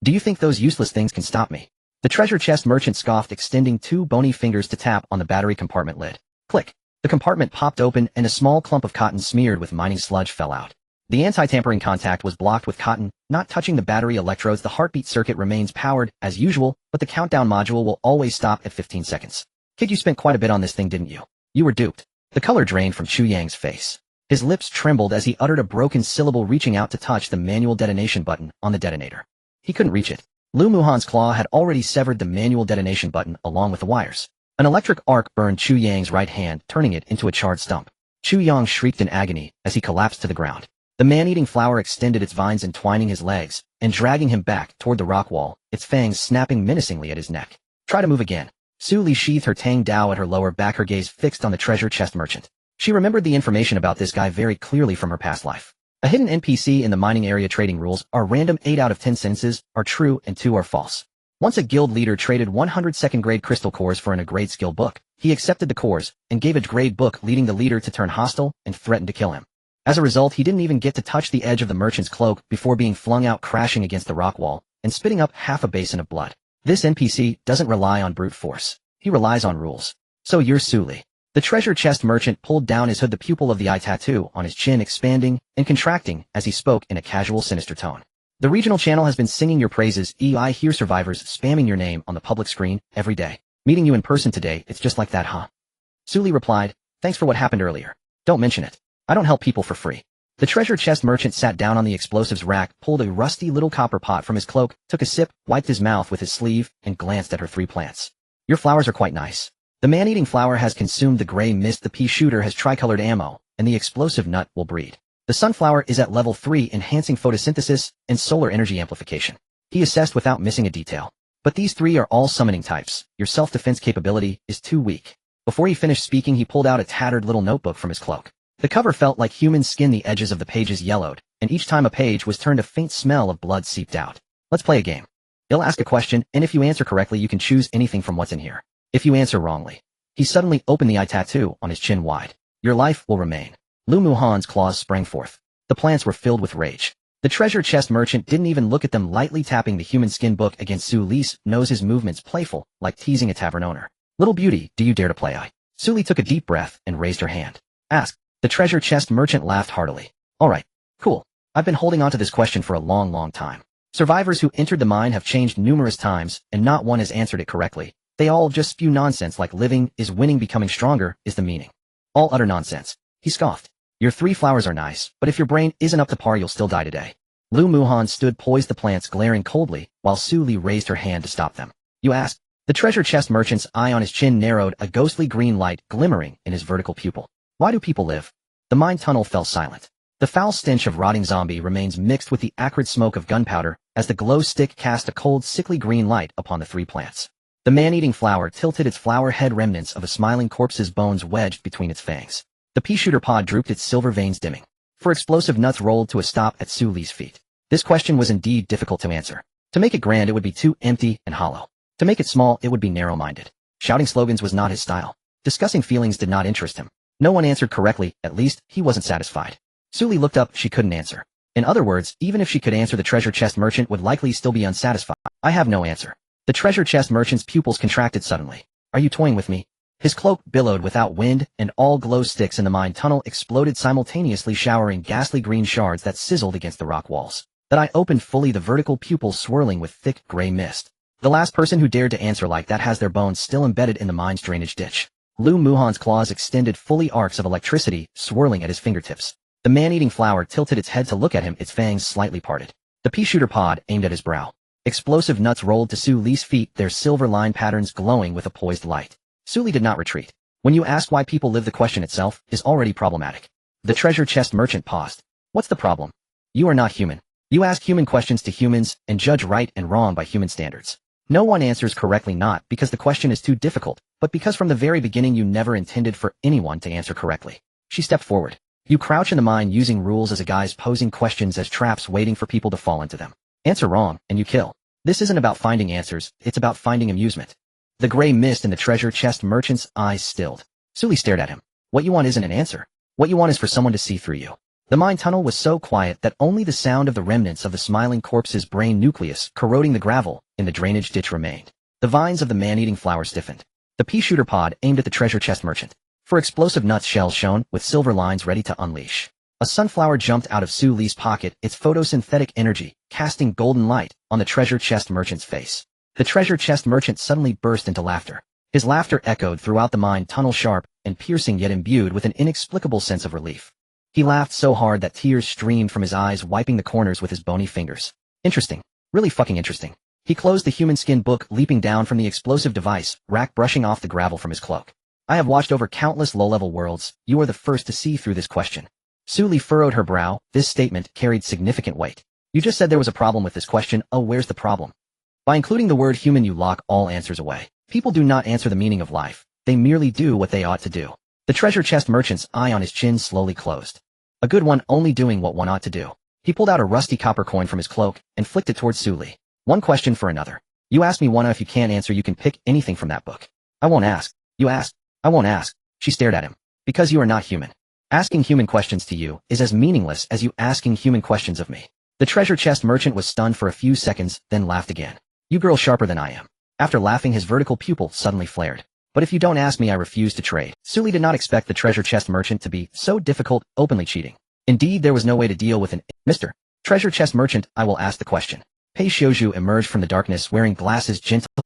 Do you think those useless things can stop me? The treasure chest merchant scoffed, extending 2 bony fingers to tap on the battery compartment lid. Click. The compartment popped open, and a small clump of cotton smeared with mining sludge fell out. The anti-tampering contact was blocked with cotton, not touching the battery electrodes. The heartbeat circuit remains powered, as usual, but the countdown module will always stop at 15 seconds. Kid, you spent quite a bit on this thing, didn't you? You were duped. The color drained from Chu Yang's face. His lips trembled as he uttered a broken syllable, reaching out to touch the manual detonation button on the detonator. He couldn't reach it. Lu Muhan's claw had already severed the manual detonation button along with the wires. An electric arc burned Chu Yang's right hand, turning it into a charred stump. Chu Yang shrieked in agony as he collapsed to the ground. The man-eating flower extended its vines, entwining his legs and dragging him back toward the rock wall, its fangs snapping menacingly at his neck. Try to move again. Su Li sheathed her Tang Dao at her lower back, her gaze fixed on the treasure chest merchant. She remembered the information about this guy very clearly from her past life. A hidden NPC in the mining area. Trading rules are random. 8 out of 10 sentences are true and 2 are false. Once a guild leader traded 100 second-grade crystal cores for a grade skill book. He accepted the cores and gave a grade book, leading the leader to turn hostile and threaten to kill him. As a result, he didn't even get to touch the edge of the merchant's cloak before being flung out, crashing against the rock wall and spitting up half a basin of blood. This NPC doesn't rely on brute force. He relies on rules. So you're Su Li. The treasure chest merchant pulled down his hood, the pupil of the eye tattoo on his chin expanding and contracting as he spoke in a casual, sinister tone. The regional channel has been singing your praises. I hear survivors spamming your name on the public screen every day. Meeting you in person today, it's just like that, huh? Su Li replied, thanks for what happened earlier. Don't mention it. I don't help people for free. The treasure chest merchant sat down on the explosives rack, pulled a rusty little copper pot from his cloak, took a sip, wiped his mouth with his sleeve, and glanced at her 3 plants. Your flowers are quite nice. The man-eating flower has consumed the gray mist, the pea shooter has tricolored ammo, and the explosive nut will breed. The sunflower is at level 3, enhancing photosynthesis and solar energy amplification. He assessed without missing a detail. But these 3 are all summoning types. Your self-defense capability is too weak. Before he finished speaking, he pulled out a tattered little notebook from his cloak. The cover felt like human skin, the edges of the pages yellowed, and each time a page was turned, a faint smell of blood seeped out. Let's play a game. He'll ask a question, and if you answer correctly, you can choose anything from what's in here. If you answer wrongly, he suddenly opened the eye tattoo on his chin wide. Your life will remain. Lu Muhan's claws sprang forth. The plants were filled with rage. The treasure chest merchant didn't even look at them, lightly tapping the human skin book against Su Li's nose, his movements playful, like teasing a tavern owner. Little beauty, do you dare to play? Su Li took a deep breath and raised her hand. Ask. The treasure chest merchant laughed heartily. Alright, cool. I've been holding on to this question for a long time. Survivors who entered the mine have changed numerous times, and not one has answered it correctly. They all just spew nonsense like living is winning, becoming stronger is the meaning. All utter nonsense. He scoffed. Your 3 flowers are nice, but if your brain isn't up to par, you'll still die today. Lu Muhan stood poised, the plants glaring coldly, while Su Li raised her hand to stop them. You asked? The treasure chest merchant's eye on his chin narrowed, a ghostly green light glimmering in his vertical pupil. Why do people live? The mine tunnel fell silent. The foul stench of rotting zombie remains mixed with the acrid smoke of gunpowder as the glow stick cast a cold, sickly green light upon the 3 plants. The man-eating flower tilted its flower head, remnants of a smiling corpse's bones wedged between its fangs. The pea shooter pod drooped, its silver veins dimming. For explosive nuts rolled to a stop at Su Li's feet. This question was indeed difficult to answer. To make it grand, it would be too empty and hollow. To make it small, it would be narrow-minded. Shouting slogans was not his style. Discussing feelings did not interest him. No one answered correctly, at least, he wasn't satisfied. Su Li looked up, she couldn't answer. In other words, even if she could answer, the treasure chest merchant would likely still be unsatisfied. I have no answer. The treasure chest merchant's pupils contracted suddenly. Are you toying with me? His cloak billowed without wind, and all glow sticks in the mine tunnel exploded simultaneously, showering ghastly green shards that sizzled against the rock walls. That eye opened fully, the vertical pupils swirling with thick gray mist. The last person who dared to answer like that has their bones still embedded in the mine's drainage ditch. Lu Muhan's claws extended, fully arcs of electricity swirling at his fingertips. The man-eating flower tilted its head to look at him, its fangs slightly parted. The pea shooter pod aimed at his brow. Explosive nuts rolled to Su Li's feet, their silver line patterns glowing with a poised light. Su Li did not retreat. When you ask why people live, the question itself is already problematic. The treasure chest merchant paused. What's the problem? You are not human. You ask human questions to humans and judge right and wrong by human standards. No one answers correctly, not because the question is too difficult, but because from the very beginning you never intended for anyone to answer correctly. She stepped forward. You crouch in the mine using rules as a guise, posing questions as traps waiting for people to fall into them. Answer wrong, and you kill. This isn't about finding answers, it's about finding amusement. The gray mist in the treasure chest merchant's eyes stilled. Su Li stared at him. What you want isn't an answer. What you want is for someone to see through you. The mine tunnel was so quiet that only the sound of the remnants of the smiling corpse's brain nucleus corroding the gravel in the drainage ditch remained. The vines of the man-eating flower stiffened. The pea shooter pod aimed at the treasure chest merchant. For explosive nuts, shells shone with silver lines ready to unleash. A sunflower jumped out of Su Li's pocket, its photosynthetic energy, casting golden light on the treasure chest merchant's face. The treasure chest merchant suddenly burst into laughter. His laughter echoed throughout the mine tunnel, sharp and piercing, yet imbued with an inexplicable sense of relief. He laughed so hard that tears streamed from his eyes, wiping the corners with his bony fingers. Interesting. Really fucking interesting. He closed the human skin book, leaping down from the explosive device, rack brushing off the gravel from his cloak. I have watched over countless low-level worlds. You are the first to see through this question. Su Li furrowed her brow. This statement carried significant weight. You just said there was a problem with this question. Oh, where's the problem? By including the word human, you lock all answers away. People do not answer the meaning of life. They merely do what they ought to do. The treasure chest merchant's eye on his chin slowly closed. A good one, only doing what one ought to do. He pulled out a rusty copper coin from his cloak and flicked it towards Su Li. One question for another. You ask me one, if you can't answer, you can pick anything from that book. I won't ask. You ask. I won't ask. She stared at him. Because you are not human. Asking human questions to you is as meaningless as you asking human questions of me. The treasure chest merchant was stunned for a few seconds, then laughed again. You girl sharper than I am. After laughing, his vertical pupil suddenly flared. But if you don't ask me, I refuse to trade. Su Li did not expect the treasure chest merchant to be so difficult, openly cheating. Indeed, there was no way to deal with an Mr. Treasure chest merchant. I will ask the question. Pei Xiuzhu emerged from the darkness wearing glasses.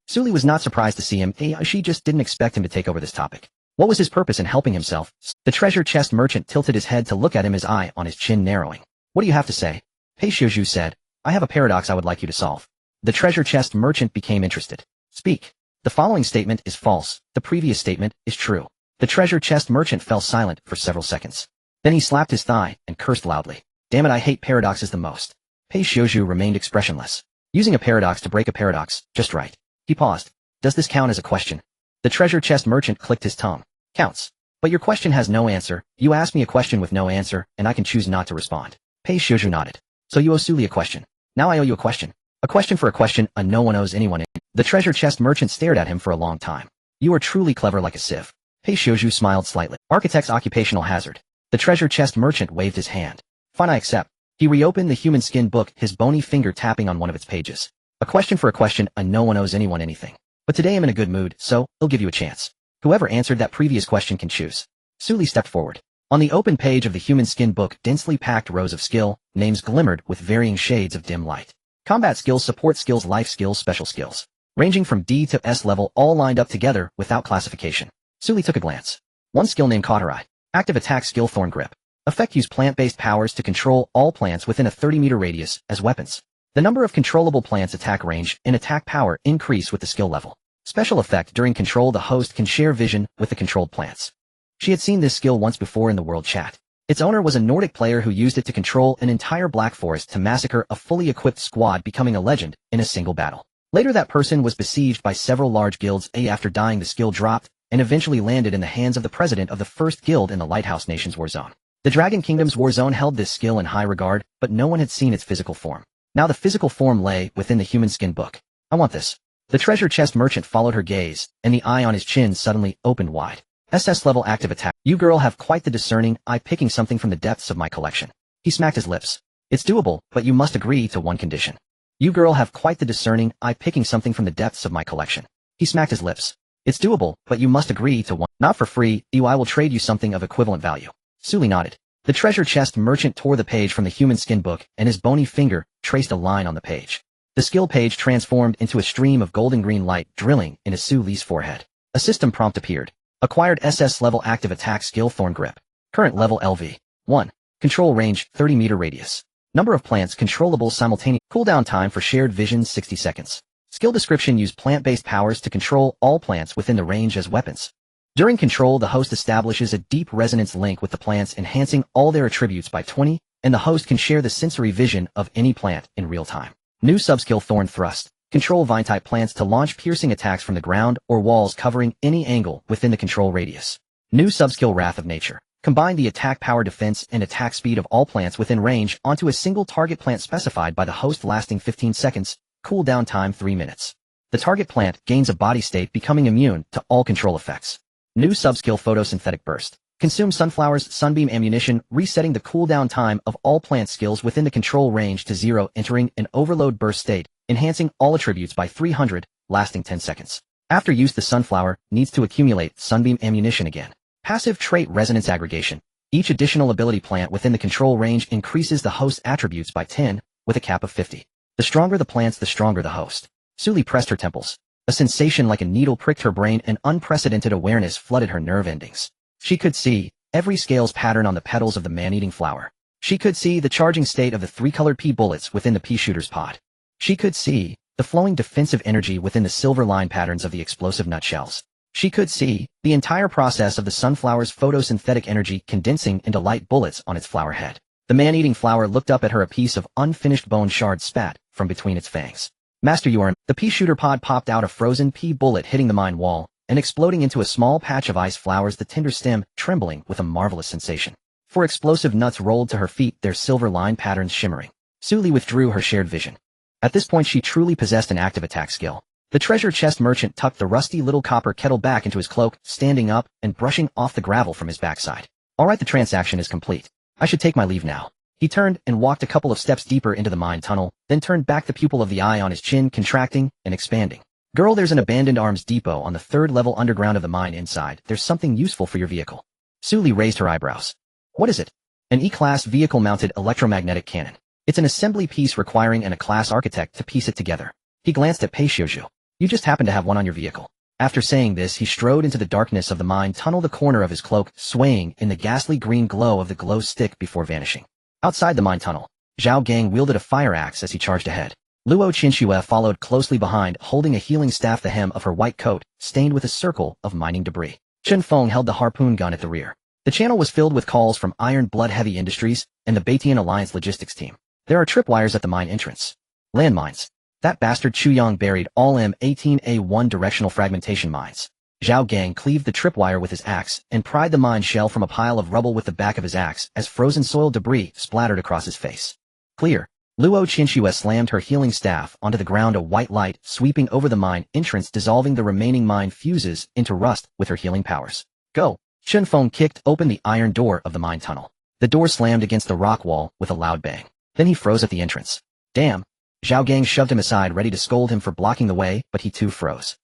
Su Li was not surprised to see him. She just didn't expect him to take over this topic. What was his purpose in helping himself? The treasure chest merchant tilted his head to look at him, his eye on his chin narrowing. What do you have to say? Pei Xiuzhu said. I have a paradox I would like you to solve. The treasure chest merchant became interested. Speak. The following statement is false. The previous statement is true. The treasure chest merchant fell silent for several seconds. Then he slapped his thigh and cursed loudly. Damn it, I hate paradoxes the most. Pei Xiuzhu remained expressionless. Using a paradox to break a paradox, just right. He paused. Does this count as a question? The treasure chest merchant clicked his tongue. Counts. But your question has no answer. You asked me a question with no answer, and I can choose not to respond. Pei Xiuzhu nodded. So you owe Su Li a question. Now I owe you a question. A question for a question, no one owes anyone. The treasure chest merchant stared at him for a long time. You are truly clever like a sieve. Pei Xiuzhu smiled slightly. Architect's occupational hazard. The treasure chest merchant waved his hand. Fine, I accept. He reopened the human skin book, his bony finger tapping on one of its pages. A question for a question, no one owes anyone anything. But today I'm in a good mood, so I'll give you a chance. Whoever answered that previous question can choose. Su Li stepped forward. On the open page of the human skin book, densely packed rows of skill, names glimmered with varying shades of dim light. Combat skills, support skills, life skills, special skills. Ranging from D to S level, all lined up together without classification. Su Li took a glance. One skill name caught her eye. Active attack skill, Thorn Grip. Effect: use plant-based powers to control all plants within a 30-meter radius as weapons. The number of controllable plants' attack range and attack power increase with the skill level. Special effect: during control, the host can share vision with the controlled plants. She had seen this skill once before in the world chat. Its owner was a Nordic player who used it to control an entire black forest to massacre a fully equipped squad, becoming a legend in a single battle. Later, that person was besieged by several large guilds. After dying, the skill dropped and eventually landed in the hands of the president of the first guild in the Lighthouse Nation's war zone. The Dragon Kingdom's war zone held this skill in high regard, but no one had seen its physical form. Now the physical form lay within the human skin book. I want this. The treasure chest merchant followed her gaze, and the eye on his chin suddenly opened wide. SS level active attack. You girl have quite the discerning eye, picking something from the depths of my collection. He smacked his lips. It's doable, but you must agree to one condition. You girl have quite the discerning eye, picking something from the depths of my collection. He smacked his lips. It's doable, but you must agree to one. Not for free, I will trade you something of equivalent value. Su Li nodded. The treasure chest merchant tore the page from the human skin book, and his bony finger traced a line on the page. The skill page transformed into a stream of golden green light, drilling into Su Li's forehead. A system prompt appeared. Acquired SS level active attack skill, Thorn Grip. Current level LV. 1. Control range 30-meter radius. Number of plants controllable simultaneously. Cooldown time for shared vision 60 seconds. Skill description: use plant-based powers to control all plants within the range as weapons. During control, the host establishes a deep resonance link with the plants, enhancing all their attributes by 20, and the host can share the sensory vision of any plant in real time. New subskill, Thorn Thrust. Control vine-type plants to launch piercing attacks from the ground or walls, covering any angle within the control radius. New subskill, Wrath of Nature. Combine the attack power, defense, and attack speed of all plants within range onto a single target plant specified by the host, lasting 15 seconds, cooldown time 3 minutes. The target plant gains a body state, becoming immune to all control effects. New subskill, Photosynthetic Burst. Consume sunflowers, sunbeam ammunition, resetting the cooldown time of all plant skills within the control range to 0, entering an overload burst state, enhancing all attributes by 300, lasting 10 seconds. After use, the sunflower needs to accumulate sunbeam ammunition again. Passive trait, Resonance Aggregation. Each additional ability plant within the control range increases the host's attributes by 10, with a cap of 50. The stronger the plants, the stronger the host. Suli pressed her temples. A sensation like a needle pricked her brain and unprecedented awareness flooded her nerve endings. She could see every scales pattern on the petals of the man-eating flower. She could see the charging state of the 3-colored pea bullets within the pea shooter's pod. She could see the flowing defensive energy within the silver line patterns of the explosive nutshells. She could see the entire process of the sunflower's photosynthetic energy condensing into light bullets on its flower head. The man-eating flower looked up at her, a piece of unfinished bone shard spat from between its fangs. Master, you are... The pea shooter pod popped out a frozen pea bullet hitting the mine wall and exploding into a small patch of ice flowers, the tender stem trembling with a marvelous sensation. 4 explosive nuts rolled to her feet, their silver line patterns shimmering. Suli withdrew her shared vision. At this point she truly possessed an active attack skill. The treasure chest merchant tucked the rusty little copper kettle back into his cloak, standing up and brushing off the gravel from his backside. Alright, the transaction is complete. I should take my leave now. He turned and walked a couple of steps deeper into the mine tunnel, then turned back, the pupil of the eye on his chin contracting and expanding. Girl, there's an abandoned arms depot on the 3rd level underground of the mine inside. There's something useful for your vehicle. Suli raised her eyebrows. What is it? An E-class vehicle-mounted electromagnetic cannon. It's an assembly piece requiring an A-class architect to piece it together. He glanced at Peishioju. You just happen to have one on your vehicle. After saying this, he strode into the darkness of the mine tunnel, the corner of his cloak swaying in the ghastly green glow of the glow stick before vanishing. Outside the mine tunnel, Zhao Gang wielded a fire axe as he charged ahead. Luo Qinxue followed closely behind, holding a healing staff, the hem of her white coat stained with a circle of mining debris. Chen Feng held the harpoon gun at the rear. The channel was filled with calls from Iron Blood Heavy Industries and the Baitian Alliance logistics team. There are tripwires at the mine entrance. Landmines. That bastard Chuyang buried all M18A1 directional fragmentation mines. Zhao Gang cleaved the tripwire with his axe and pried the mine shell from a pile of rubble with the back of his axe as frozen soil debris splattered across his face. Clear. Luo Qinxue slammed her healing staff onto the ground, a white light sweeping over the mine entrance, dissolving the remaining mine fuses into rust with her healing powers. Go! Chen Feng kicked open the iron door of the mine tunnel. The door slammed against the rock wall with a loud bang. Then he froze at the entrance. Damn! Zhao Gang shoved him aside, ready to scold him for blocking the way, but he too froze.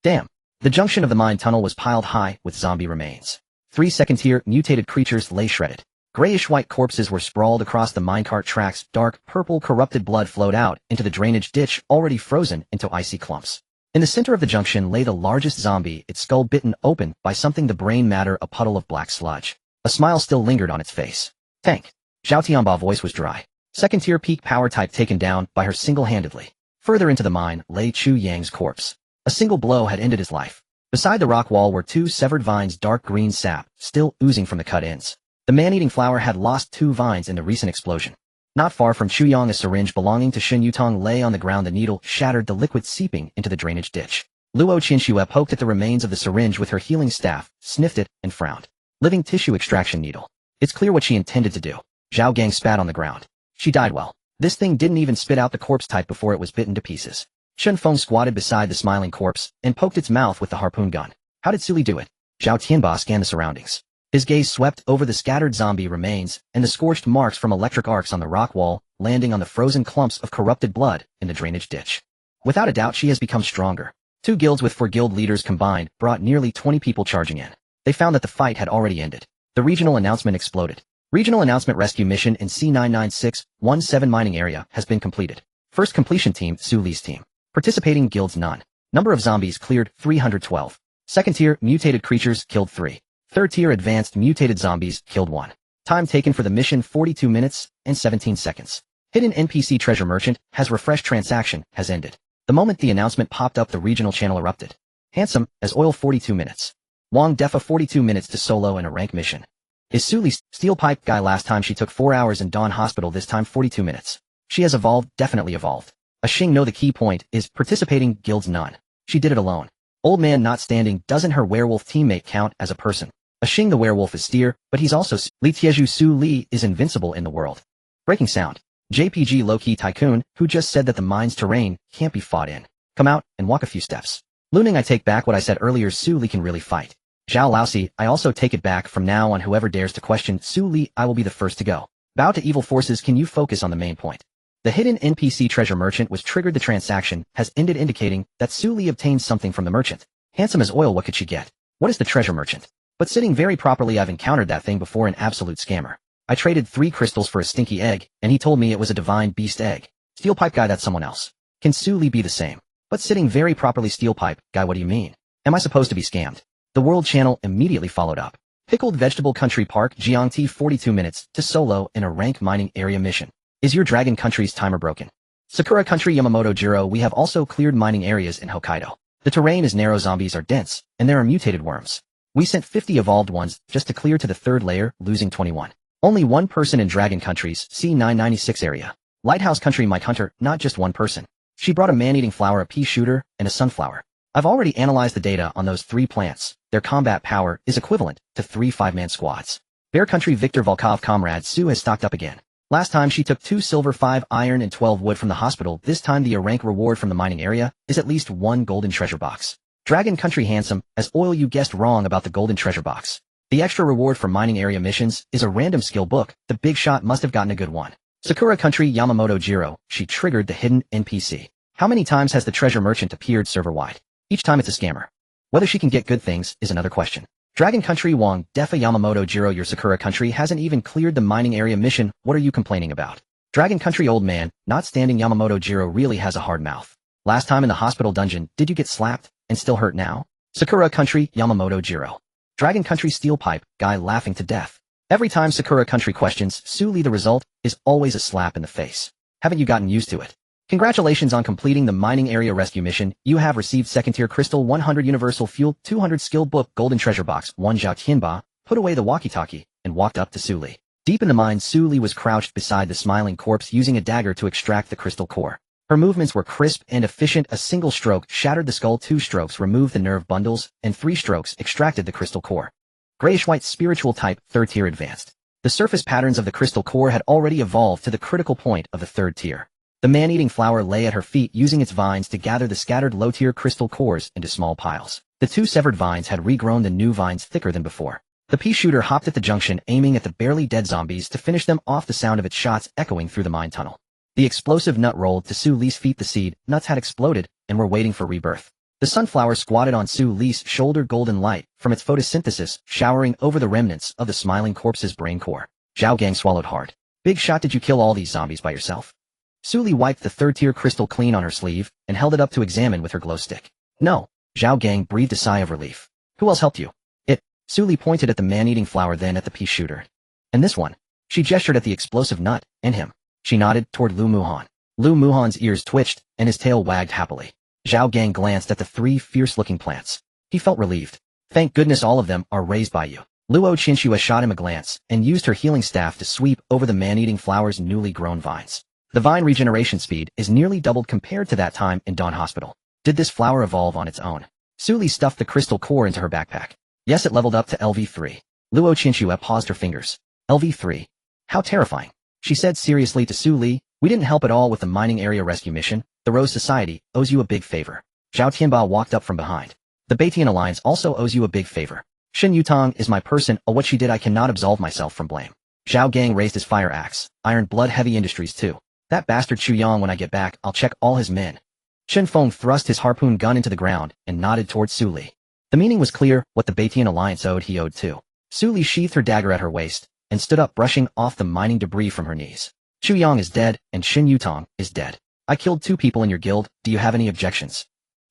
Damn! The junction of the mine tunnel was piled high with zombie remains. 3 second-tier mutated creatures lay shredded. Grayish-white corpses were sprawled across the minecart tracks. Dark purple corrupted blood flowed out into the drainage ditch, already frozen into icy clumps. In the center of the junction lay the largest zombie, its skull bitten open by something, the brain matter, a puddle of black sludge. A smile still lingered on its face. Tank. Zhao Tianba's voice was dry. Second-tier peak power type taken down by her single-handedly. Further into the mine lay Chu Yang's corpse. A single blow had ended his life. Beside the rock wall were 2 severed vines, dark green sap still oozing from the cut ends. The man-eating flower had lost 2 vines in the recent explosion. Not far from Chuyang, a syringe belonging to Shen Yutong lay on the ground, the needle shattered, the liquid seeping into the drainage ditch. Luo Qinxue poked at the remains of the syringe with her healing staff, sniffed it, and frowned. Living tissue extraction needle. It's clear what she intended to do. Zhao Gang spat on the ground. She died well. This thing didn't even spit out the corpse type before it was bitten to pieces. Shen Feng squatted beside the smiling corpse and poked its mouth with the harpoon gun. How did Suli do it? Zhao Tianba scanned the surroundings. His gaze swept over the scattered zombie remains and the scorched marks from electric arcs on the rock wall, landing on the frozen clumps of corrupted blood in the drainage ditch. Without a doubt, she has become stronger. 2 guilds with 4 guild leaders combined brought nearly 20 people charging in. They found that the fight had already ended. The regional announcement exploded. Regional announcement: rescue mission in C99617 mining area has been completed. First completion team, Su Li's team. Participating guilds none. Number of zombies cleared 312. Second tier mutated creatures killed 3. Third tier advanced mutated zombies killed 1. Time taken for the mission 42 minutes and 17 seconds. Hidden NPC treasure merchant has refreshed, transaction has ended. The moment the announcement popped up, the regional channel erupted. Handsome as oil 42 minutes. Wang Defa 42 minutes to solo in a rank mission. Is Su Li steel pipe guy? Last time she took 4 hours in Dawn Hospital, this time 42 minutes. She has evolved, definitely evolved. A Xing no, the key point is participating guilds none. She did it alone. Old man not standing. Doesn't her werewolf teammate count as a person? A Xing the werewolf is steer, but he's also Li Tieju. Su Li is invincible in the world. Breaking sound. JPG low-key tycoon, who just said that the mine's terrain can't be fought in. Come out and walk a few steps. Looning, I take back what I said earlier. Su Li can really fight. Zhao Laosi, I also take it back. From now on, whoever dares to question Su Li, I will be the first to go. Bow to evil forces. Can you focus on the main point? The hidden NPC treasure merchant was triggered. The transaction has ended, indicating that Su Li obtained something from the merchant. Handsome as oil. What could she get? What is the treasure merchant? But sitting very properly, I've encountered that thing before, an absolute scammer. I traded 3 crystals for a stinky egg, and he told me it was a divine beast egg. Steel pipe guy, that's someone else. Can Su Li be the same? But sitting very properly, steel pipe guy, what do you mean? Am I supposed to be scammed? The World Channel immediately followed up. Pickled Vegetable Country Park, Jiangti, 42 minutes to solo in a rank mining area mission. Is your Dragon Country's timer broken? Sakura Country, Yamamoto Jiro, we have also cleared mining areas in Hokkaido. The terrain is narrow, zombies are dense, and there are mutated worms. We sent 50 evolved ones just to clear to the 3rd layer, losing 21. Only 1 person in Dragon Country's C996 area. Lighthouse Country, Mike Hunter, not just 1 person. She brought a man-eating flower, a pea shooter, and a sunflower. I've already analyzed the data on those 3 plants. Their combat power is equivalent to 3 5-man squads. Bear Country, Victor Volkov, comrade Su has stocked up again. Last time she took 2 silver, 5 iron, and 12 wood from the hospital. This time the rank reward from the mining area is at least 1 golden treasure box. Dragon Country, handsome as oil, you guessed wrong about the golden treasure box. The extra reward for mining area missions is a random skill book. The big shot must have gotten a good one. Sakura Country, Yamamoto Jiro, she triggered the hidden NPC. How many times has the treasure merchant appeared server-wide? Each time it's a scammer. Whether she can get good things is another question. Dragon Country, Wong, Defa, Yamamoto Jiro, your Sakura Country hasn't even cleared the mining area mission. What are you complaining about? Dragon Country, old man, not standing. Yamamoto Jiro really has a hard mouth. Last time in the hospital dungeon, did you get slapped and still hurt now? Sakura Country, Yamamoto Jiro. Dragon Country, steel pipe guy, laughing to death. Every time Sakura Country questions Su Li, the result is always a slap in the face. Haven't you gotten used to it? Congratulations on completing the mining area rescue mission. You have received 2nd tier crystal, 100 universal fuel, 200 skill book, golden treasure box, 1 Zhao Tianba, put away the walkie-talkie, and walked up to Su Li. Deep in the mine, Su Li was crouched beside the smiling corpse, using a dagger to extract the crystal core. Her movements were crisp and efficient. A single stroke shattered the skull, 2 strokes removed the nerve bundles, and 3 strokes extracted the crystal core. Grayish-white, spiritual type, 3rd tier advanced. The surface patterns of the crystal core had already evolved to the critical point of the 3rd tier. The man-eating flower lay at her feet, using its vines to gather the scattered low-tier crystal cores into small piles. The 2 severed vines had regrown, the new vines thicker than before. The pea shooter hopped at the junction, aiming at the barely dead zombies to finish them off, the sound of its shots echoing through the mine tunnel. The explosive nut rolled to Su Li's feet. The seed nuts had exploded and were waiting for rebirth. The sunflower squatted on Su Li's shoulder, golden light from its photosynthesis showering over the remnants of the smiling corpse's brain core. Zhao Gang swallowed hard. Big shot, did you kill all these zombies by yourself? Su Li wiped the 3rd tier crystal clean on her sleeve and held it up to examine with her glow stick. No. Zhao Gang breathed a sigh of relief. Who else helped you? It. Su Li pointed at the man-eating flower, then at the pea shooter. And this one. She gestured at the explosive nut, and him. She nodded toward Lu Muhan. Lu Muhan's ears twitched, and his tail wagged happily. Zhao Gang glanced at the 3 fierce-looking plants. He felt relieved. Thank goodness all of them are raised by you. Luo Qinshua shot him a glance, and used her healing staff to sweep over the man-eating flower's newly grown vines. The vine regeneration speed is nearly doubled compared to that time in Dawn Hospital. Did this flower evolve on its own? Su Li stuffed the crystal core into her backpack. Yes, it leveled up to LV3. Luo Qinshua paused her fingers. LV3. How terrifying. She said seriously to Su Li, we didn't help at all with the mining area rescue mission. The Rose Society owes you a big favor. Zhao Tianba walked up from behind. The Baitian Alliance also owes you a big favor. Shin Yutong is my person. What she did, I cannot absolve myself from blame. Zhao Gang raised his fire axe. Iron Blood Heavy Industries too. That bastard Chu Yang, when I get back, I'll check all his men. Shen Feng thrust his harpoon gun into the ground and nodded towards Su Li. The meaning was clear. What the Baitian Alliance owed, he owed too. Su Li sheathed her dagger at her waist and stood up, brushing off the mining debris from her knees. Chu Yang is dead, and Shin Yutong is dead. I killed 2 people in your guild. Do you have any objections?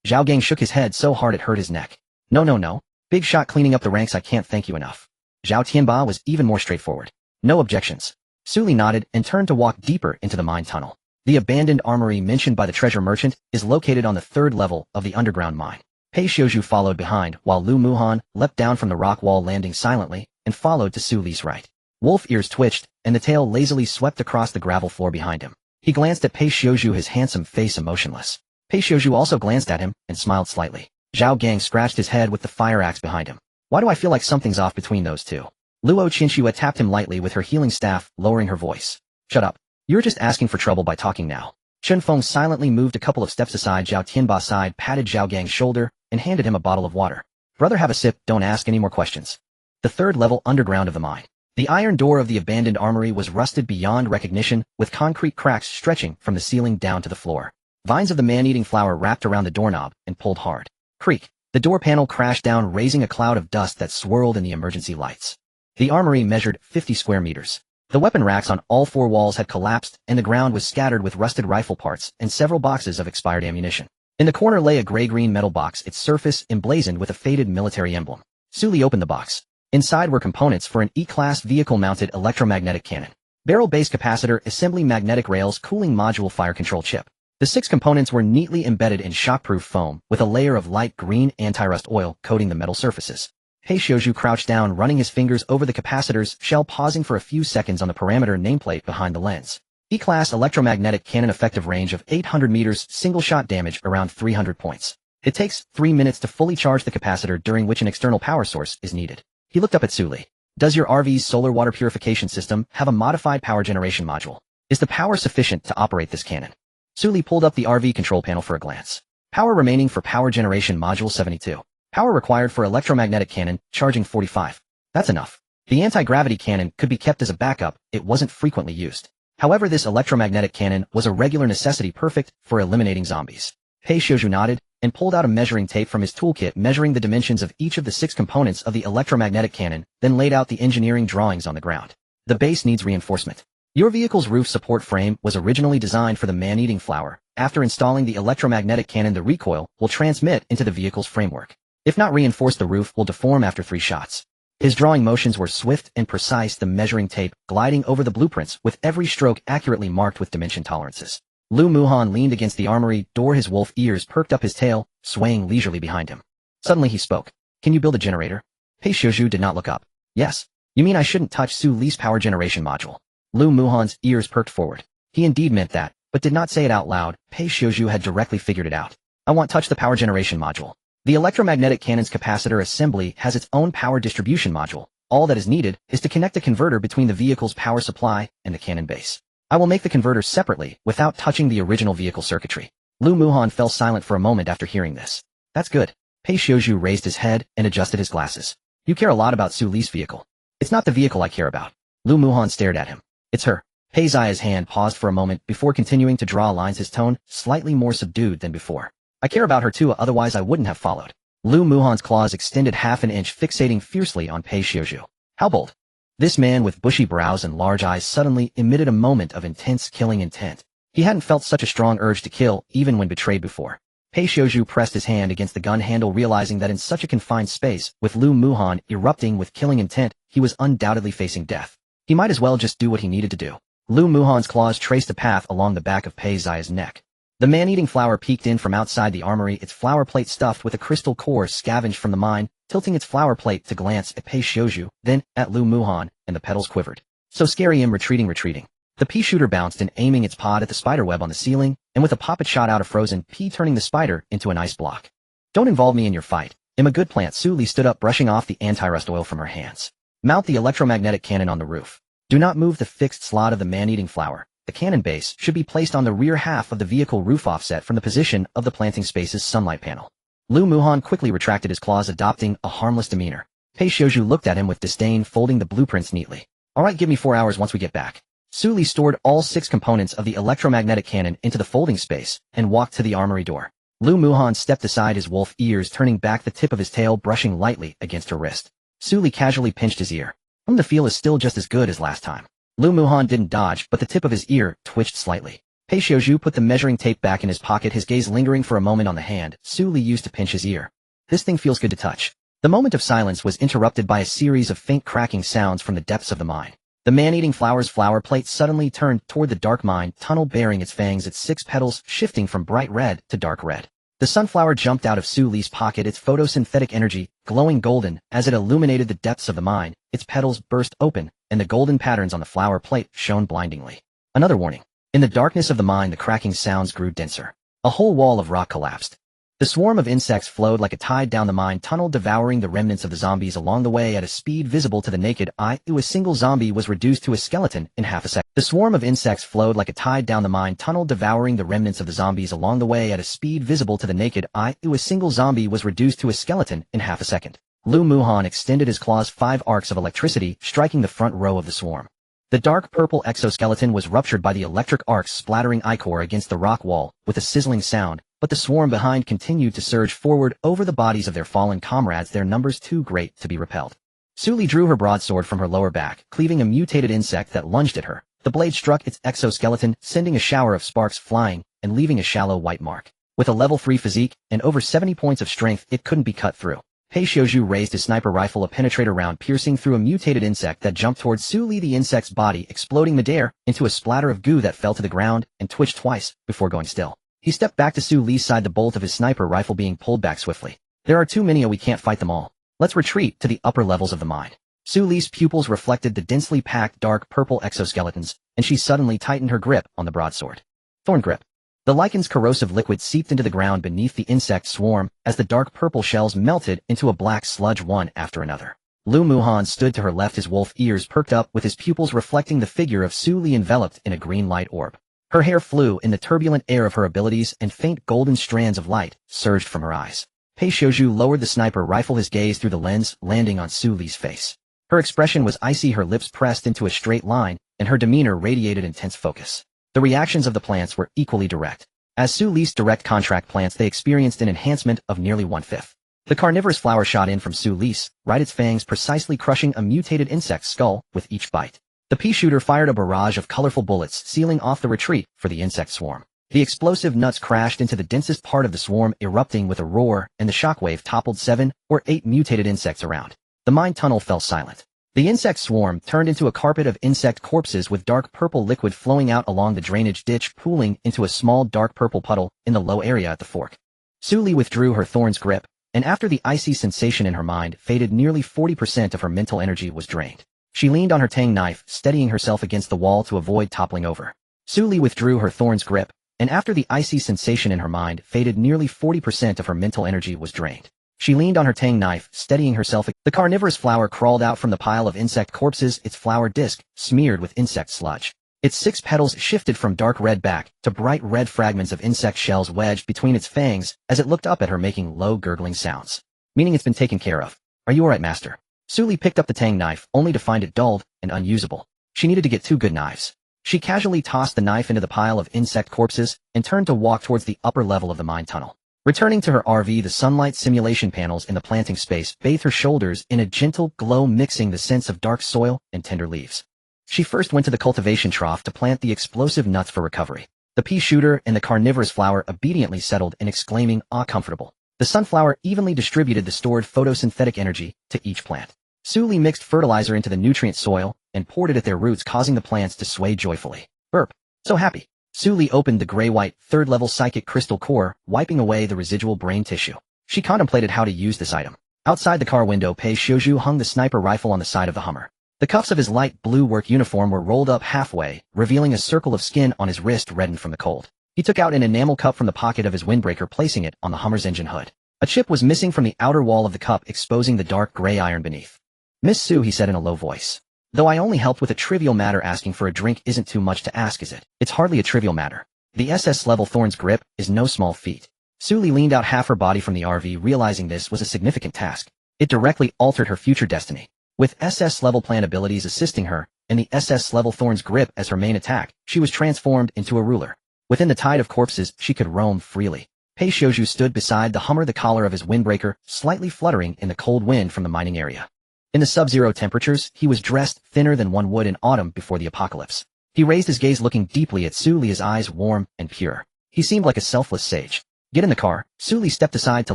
Zhao Gang shook his head so hard it hurt his neck. No. Big shot cleaning up the ranks. I can't thank you enough. Zhao Tianba was even more straightforward. No objections. Su Li nodded and turned to walk deeper into the mine tunnel. The abandoned armory mentioned by the treasure merchant is located on the 3rd level of the underground mine. Pei Xiuzhu followed behind, while Lu Muhan leapt down from the rock wall, landing silently, and followed to Su Li's right. Wolf ears twitched, and the tail lazily swept across the gravel floor behind him. He glanced at Pei Xiuzhu, his handsome face emotionless. Pei Xiuzhu also glanced at him and smiled slightly. Zhao Gang scratched his head with the fire axe behind him. Why do I feel like something's off between those two? Luo Qinshua tapped him lightly with her healing staff, lowering her voice. Shut up. You're just asking for trouble by talking now. Chen Feng silently moved a couple of steps aside. Zhao Tianba sighed, patted Zhao Gang's shoulder, and handed him a bottle of water. Brother, have a sip, don't ask any more questions. The 3rd level underground of the mine. The iron door of the abandoned armory was rusted beyond recognition, with concrete cracks stretching from the ceiling down to the floor. Vines of the man-eating flower wrapped around the doorknob and pulled hard. Creak. The door panel crashed down, raising a cloud of dust that swirled in the emergency lights. The armory measured 50 square meters. The weapon racks on all four walls had collapsed, and the ground was scattered with rusted rifle parts and several boxes of expired ammunition. In the corner lay a gray-green metal box, its surface emblazoned with a faded military emblem. Sully opened the box. Inside were components for an E-class vehicle-mounted electromagnetic cannon. Barrel-based capacitor, assembly, magnetic rails, cooling module, fire control chip. The 6 components were neatly embedded in shockproof foam, with a layer of light green anti-rust oil coating the metal surfaces. Pei-Shouju crouched down, running his fingers over the capacitor's shell, pausing for a few seconds on the parameter nameplate behind the lens. E-class electromagnetic cannon, effective range of 800 meters, single-shot damage around 300 points. It takes 3 minutes to fully charge the capacitor, during which an external power source is needed. He looked up at Sully. Does your RV's solar water purification system have a modified power generation module? Is the power sufficient to operate this cannon? Sully pulled up the RV control panel for a glance. Power remaining for power generation module 72. Power required for electromagnetic cannon, charging 45. That's enough. The anti-gravity cannon could be kept as a backup, it wasn't frequently used. However, this electromagnetic cannon was a regular necessity, perfect for eliminating zombies. Pei-Shouju nodded and pulled out a measuring tape from his toolkit, measuring the dimensions of each of the 6 components of the electromagnetic cannon, then laid out the engineering drawings on the ground. The base needs reinforcement. Your vehicle's roof support frame was originally designed for the man-eating flower. After installing the electromagnetic cannon, the recoil will transmit into the vehicle's framework. If not reinforced, the roof will deform after 3 shots. His drawing motions were swift and precise, the measuring tape gliding over the blueprints with every stroke accurately marked with dimension tolerances. Lu Muhan leaned against the armory door, his wolf ears perked up, his tail swaying leisurely behind him. Suddenly he spoke. Can you build a generator? Pei-Shouju did not look up. Yes. You mean I shouldn't touch Sully's power generation module? Lu Muhan's ears perked forward. He indeed meant that, but did not say it out loud. Pei-Shouju had directly figured it out. I won't touch the power generation module. The electromagnetic cannon's capacitor assembly has its own power distribution module. All that is needed is to connect a converter between the vehicle's power supply and the cannon base. I will make the converter separately, without touching the original vehicle circuitry. Lu Muhan fell silent for a moment after hearing this. That's good. Pei-Shouju raised his head and adjusted his glasses. You care a lot about Sully's vehicle. It's not the vehicle I care about. Lu Muhan stared at him. It's her. Pei Zia's hand paused for a moment before continuing to draw lines, his tone slightly more subdued than before. I care about her too, otherwise I wouldn't have followed. Lu Muhan's claws extended half an inch, fixating fiercely on Pei-Shouju. How bold. This man with bushy brows and large eyes suddenly emitted a moment of intense killing intent. He hadn't felt such a strong urge to kill, even when betrayed before. Pei-Shouju pressed his hand against the gun handle, realizing that in such a confined space, with Lu Muhan erupting with killing intent, he was undoubtedly facing death. He might as well just do what he needed to do. Lu Muhan's claws traced a path along the back of Pei Zia's neck. The man-eating flower peeked in from outside the armory, its flower plate stuffed with a crystal core scavenged from the mine, tilting its flower plate to glance at Pei-Shouju, then at Lu Muhan, and the petals quivered. So scary, retreating. The pea shooter bounced in, aiming its pod at the spider web on the ceiling, and with a pop it shot out a frozen pea, turning the spider into an ice block. Don't involve me in your fight. I'm a good plant. Sully stood up, brushing off the anti-rust oil from her hands. Mount the electromagnetic cannon on the roof. Do not move the fixed slot of the man-eating flower. The cannon base should be placed on the rear half of the vehicle roof, offset from the position of the planting space's sunlight panel. Lu Muhan quickly retracted his claws, adopting a harmless demeanor. Pei-Shouju looked at him with disdain, folding the blueprints neatly. All right, give me 4 hours once we get back. Sully stored all 6 components of the electromagnetic cannon into the folding space and walked to the armory door. Lu Muhan stepped aside, his wolf ears turning back, the tip of his tail brushing lightly against her wrist. Sully casually pinched his ear. The feel is still just as good as last time. Lu Muhan didn't dodge, but the tip of his ear twitched slightly. Pei-Shouju put the measuring tape back in his pocket, his gaze lingering for a moment on the hand Sully used to pinch his ear. This thing feels good to touch. The moment of silence was interrupted by a series of faint cracking sounds from the depths of the mine. The man-eating flower's flower plate suddenly turned toward the dark mine tunnel, bearing its fangs, its 6 petals shifting from bright red to dark red. The sunflower jumped out of Sully's pocket, its photosynthetic energy glowing golden as it illuminated the depths of the mine. Its petals burst open, and the golden patterns on the flower plate shone blindingly. Another warning. In the darkness of the mine, the cracking sounds grew denser. A whole wall of rock collapsed. The swarm of insects flowed like a tide down the mine tunnel, devouring the remnants of the zombies along the way at a speed visible to the naked eye. A single zombie was reduced to a skeleton in half a second. The swarm of insects flowed like a tide down the mine tunnel, devouring the remnants of the zombies along the way at a speed visible to the naked eye. A single zombie was reduced to a skeleton in half a second. Lu Muhan extended his claws, 5 arcs of electricity striking the front row of the swarm. The dark purple exoskeleton was ruptured by the electric arcs, splattering ichor against the rock wall with a sizzling sound. but the swarm behind continued to surge forward over the bodies of their fallen comrades, their numbers too great to be repelled. Suli drew her broadsword from her lower back, cleaving a mutated insect that lunged at her. The blade struck its exoskeleton, sending a shower of sparks flying and leaving a shallow white mark. With a level 3 physique and over 70 points of strength, it couldn't be cut through. Pei Xiuzhu raised his sniper rifle, a penetrator round piercing through a mutated insect that jumped towards Suli, the insect's body exploding midair into a splatter of goo that fell to the ground and twitched twice before going still. He stepped back to Suli's side, the bolt of his sniper rifle being pulled back swiftly. There are too many, we can't fight them all. Let's retreat to the upper levels of the mine. Suli's pupils reflected the densely packed dark purple exoskeletons, and she suddenly tightened her grip on the broadsword. Thorn grip. The lichen's corrosive liquid seeped into the ground beneath the insect swarm as the dark purple shells melted into a black sludge one after another. Lu Muhan stood to her left, his wolf ears perked up with his pupils reflecting the figure of Suli enveloped in a green light orb. Her hair flew in the turbulent air of her abilities, and faint golden strands of light surged from her eyes. Pei Xiuzhu lowered the sniper rifle, his gaze through the lens, landing on Suli's face. Her expression was icy, her lips pressed into a straight line, and her demeanor radiated intense focus. The reactions of the plants were equally direct. As Suli's direct contract plants, they experienced an enhancement of nearly 1/5. The carnivorous flower shot in from Suli's right, its fangs precisely crushing a mutated insect's skull with each bite. The pea shooter fired a barrage of colorful bullets, sealing off the retreat for the insect swarm. The explosive nuts crashed into the densest part of the swarm, erupting with a roar, and the shockwave toppled 7 or 8 mutated insects around. The mine tunnel fell silent. The insect swarm turned into a carpet of insect corpses with dark purple liquid flowing out along the drainage ditch, pooling into a small dark purple puddle in the low area at the fork. Suli withdrew her thorn's grip, and after the icy sensation in her mind faded, nearly 40% of her mental energy was drained. She leaned on her tang knife, steadying herself against the wall to avoid toppling over. Suli withdrew her thorn's grip, and after the icy sensation in her mind faded, nearly 40% of her mental energy was drained. She leaned on her tang knife, steadying herself. The carnivorous flower crawled out from the pile of insect corpses, its flower disc smeared with insect sludge. Its 6 petals shifted from dark red back to bright red, fragments of insect shells wedged between its fangs as it looked up at her, making low gurgling sounds. Meaning it's been taken care of. Are you alright, master? Suli picked up the tang knife, only to find it dulled and unusable. She needed to get 2 good knives. She casually tossed the knife into the pile of insect corpses and turned to walk towards the upper level of the mine tunnel. Returning to her RV, the sunlight simulation panels in the planting space bathed her shoulders in a gentle glow, mixing the scents of dark soil and tender leaves. She first went to the cultivation trough to plant the explosive nuts for recovery. The pea shooter and the carnivorous flower obediently settled in, exclaiming, "Ah, comfortable." The sunflower evenly distributed the stored photosynthetic energy to each plant. Suli mixed fertilizer into the nutrient soil and poured it at their roots, causing the plants to sway joyfully. Burp. So happy. Suli opened the gray-white, third-level psychic crystal core, wiping away the residual brain tissue. She contemplated how to use this item. Outside the car window, Pei Xiuzhu hung the sniper rifle on the side of the Hummer. The cuffs of his light blue work uniform were rolled up halfway, revealing a circle of skin on his wrist reddened from the cold. He took out an enamel cup from the pocket of his windbreaker, placing it on the Hummer's engine hood. A chip was missing from the outer wall of the cup, exposing the dark gray iron beneath. "Miss Sue," he said in a low voice. "Though I only helped with a trivial matter, asking for a drink isn't too much to ask, is it?" "It's hardly a trivial matter. The SS-level Thorn's grip is no small feat." Suli leaned out half her body from the RV, realizing this was a significant task. It directly altered her future destiny. With SS-level plant abilities assisting her, and the SS-level Thorn's grip as her main attack, she was transformed into a ruler. Within the tide of corpses, she could roam freely. Pei Xiuzhu stood beside the Hummer, the collar of his windbreaker slightly fluttering in the cold wind from the mining area. In the sub-zero temperatures, he was dressed thinner than one would in autumn before the apocalypse. He raised his gaze, looking deeply at Suli, his eyes warm and pure. He seemed like a selfless sage. "Get in the car." Suli stepped aside to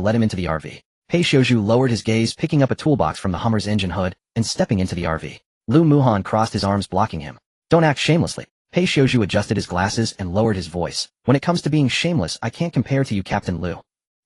let him into the RV. Pei Xiuzhu lowered his gaze, picking up a toolbox from the Hummer's engine hood and stepping into the RV. Lu Muhan crossed his arms, blocking him. "Don't act shamelessly." Pei Xiuzhu adjusted his glasses and lowered his voice. "When it comes to being shameless, I can't compare to you, Captain Lu."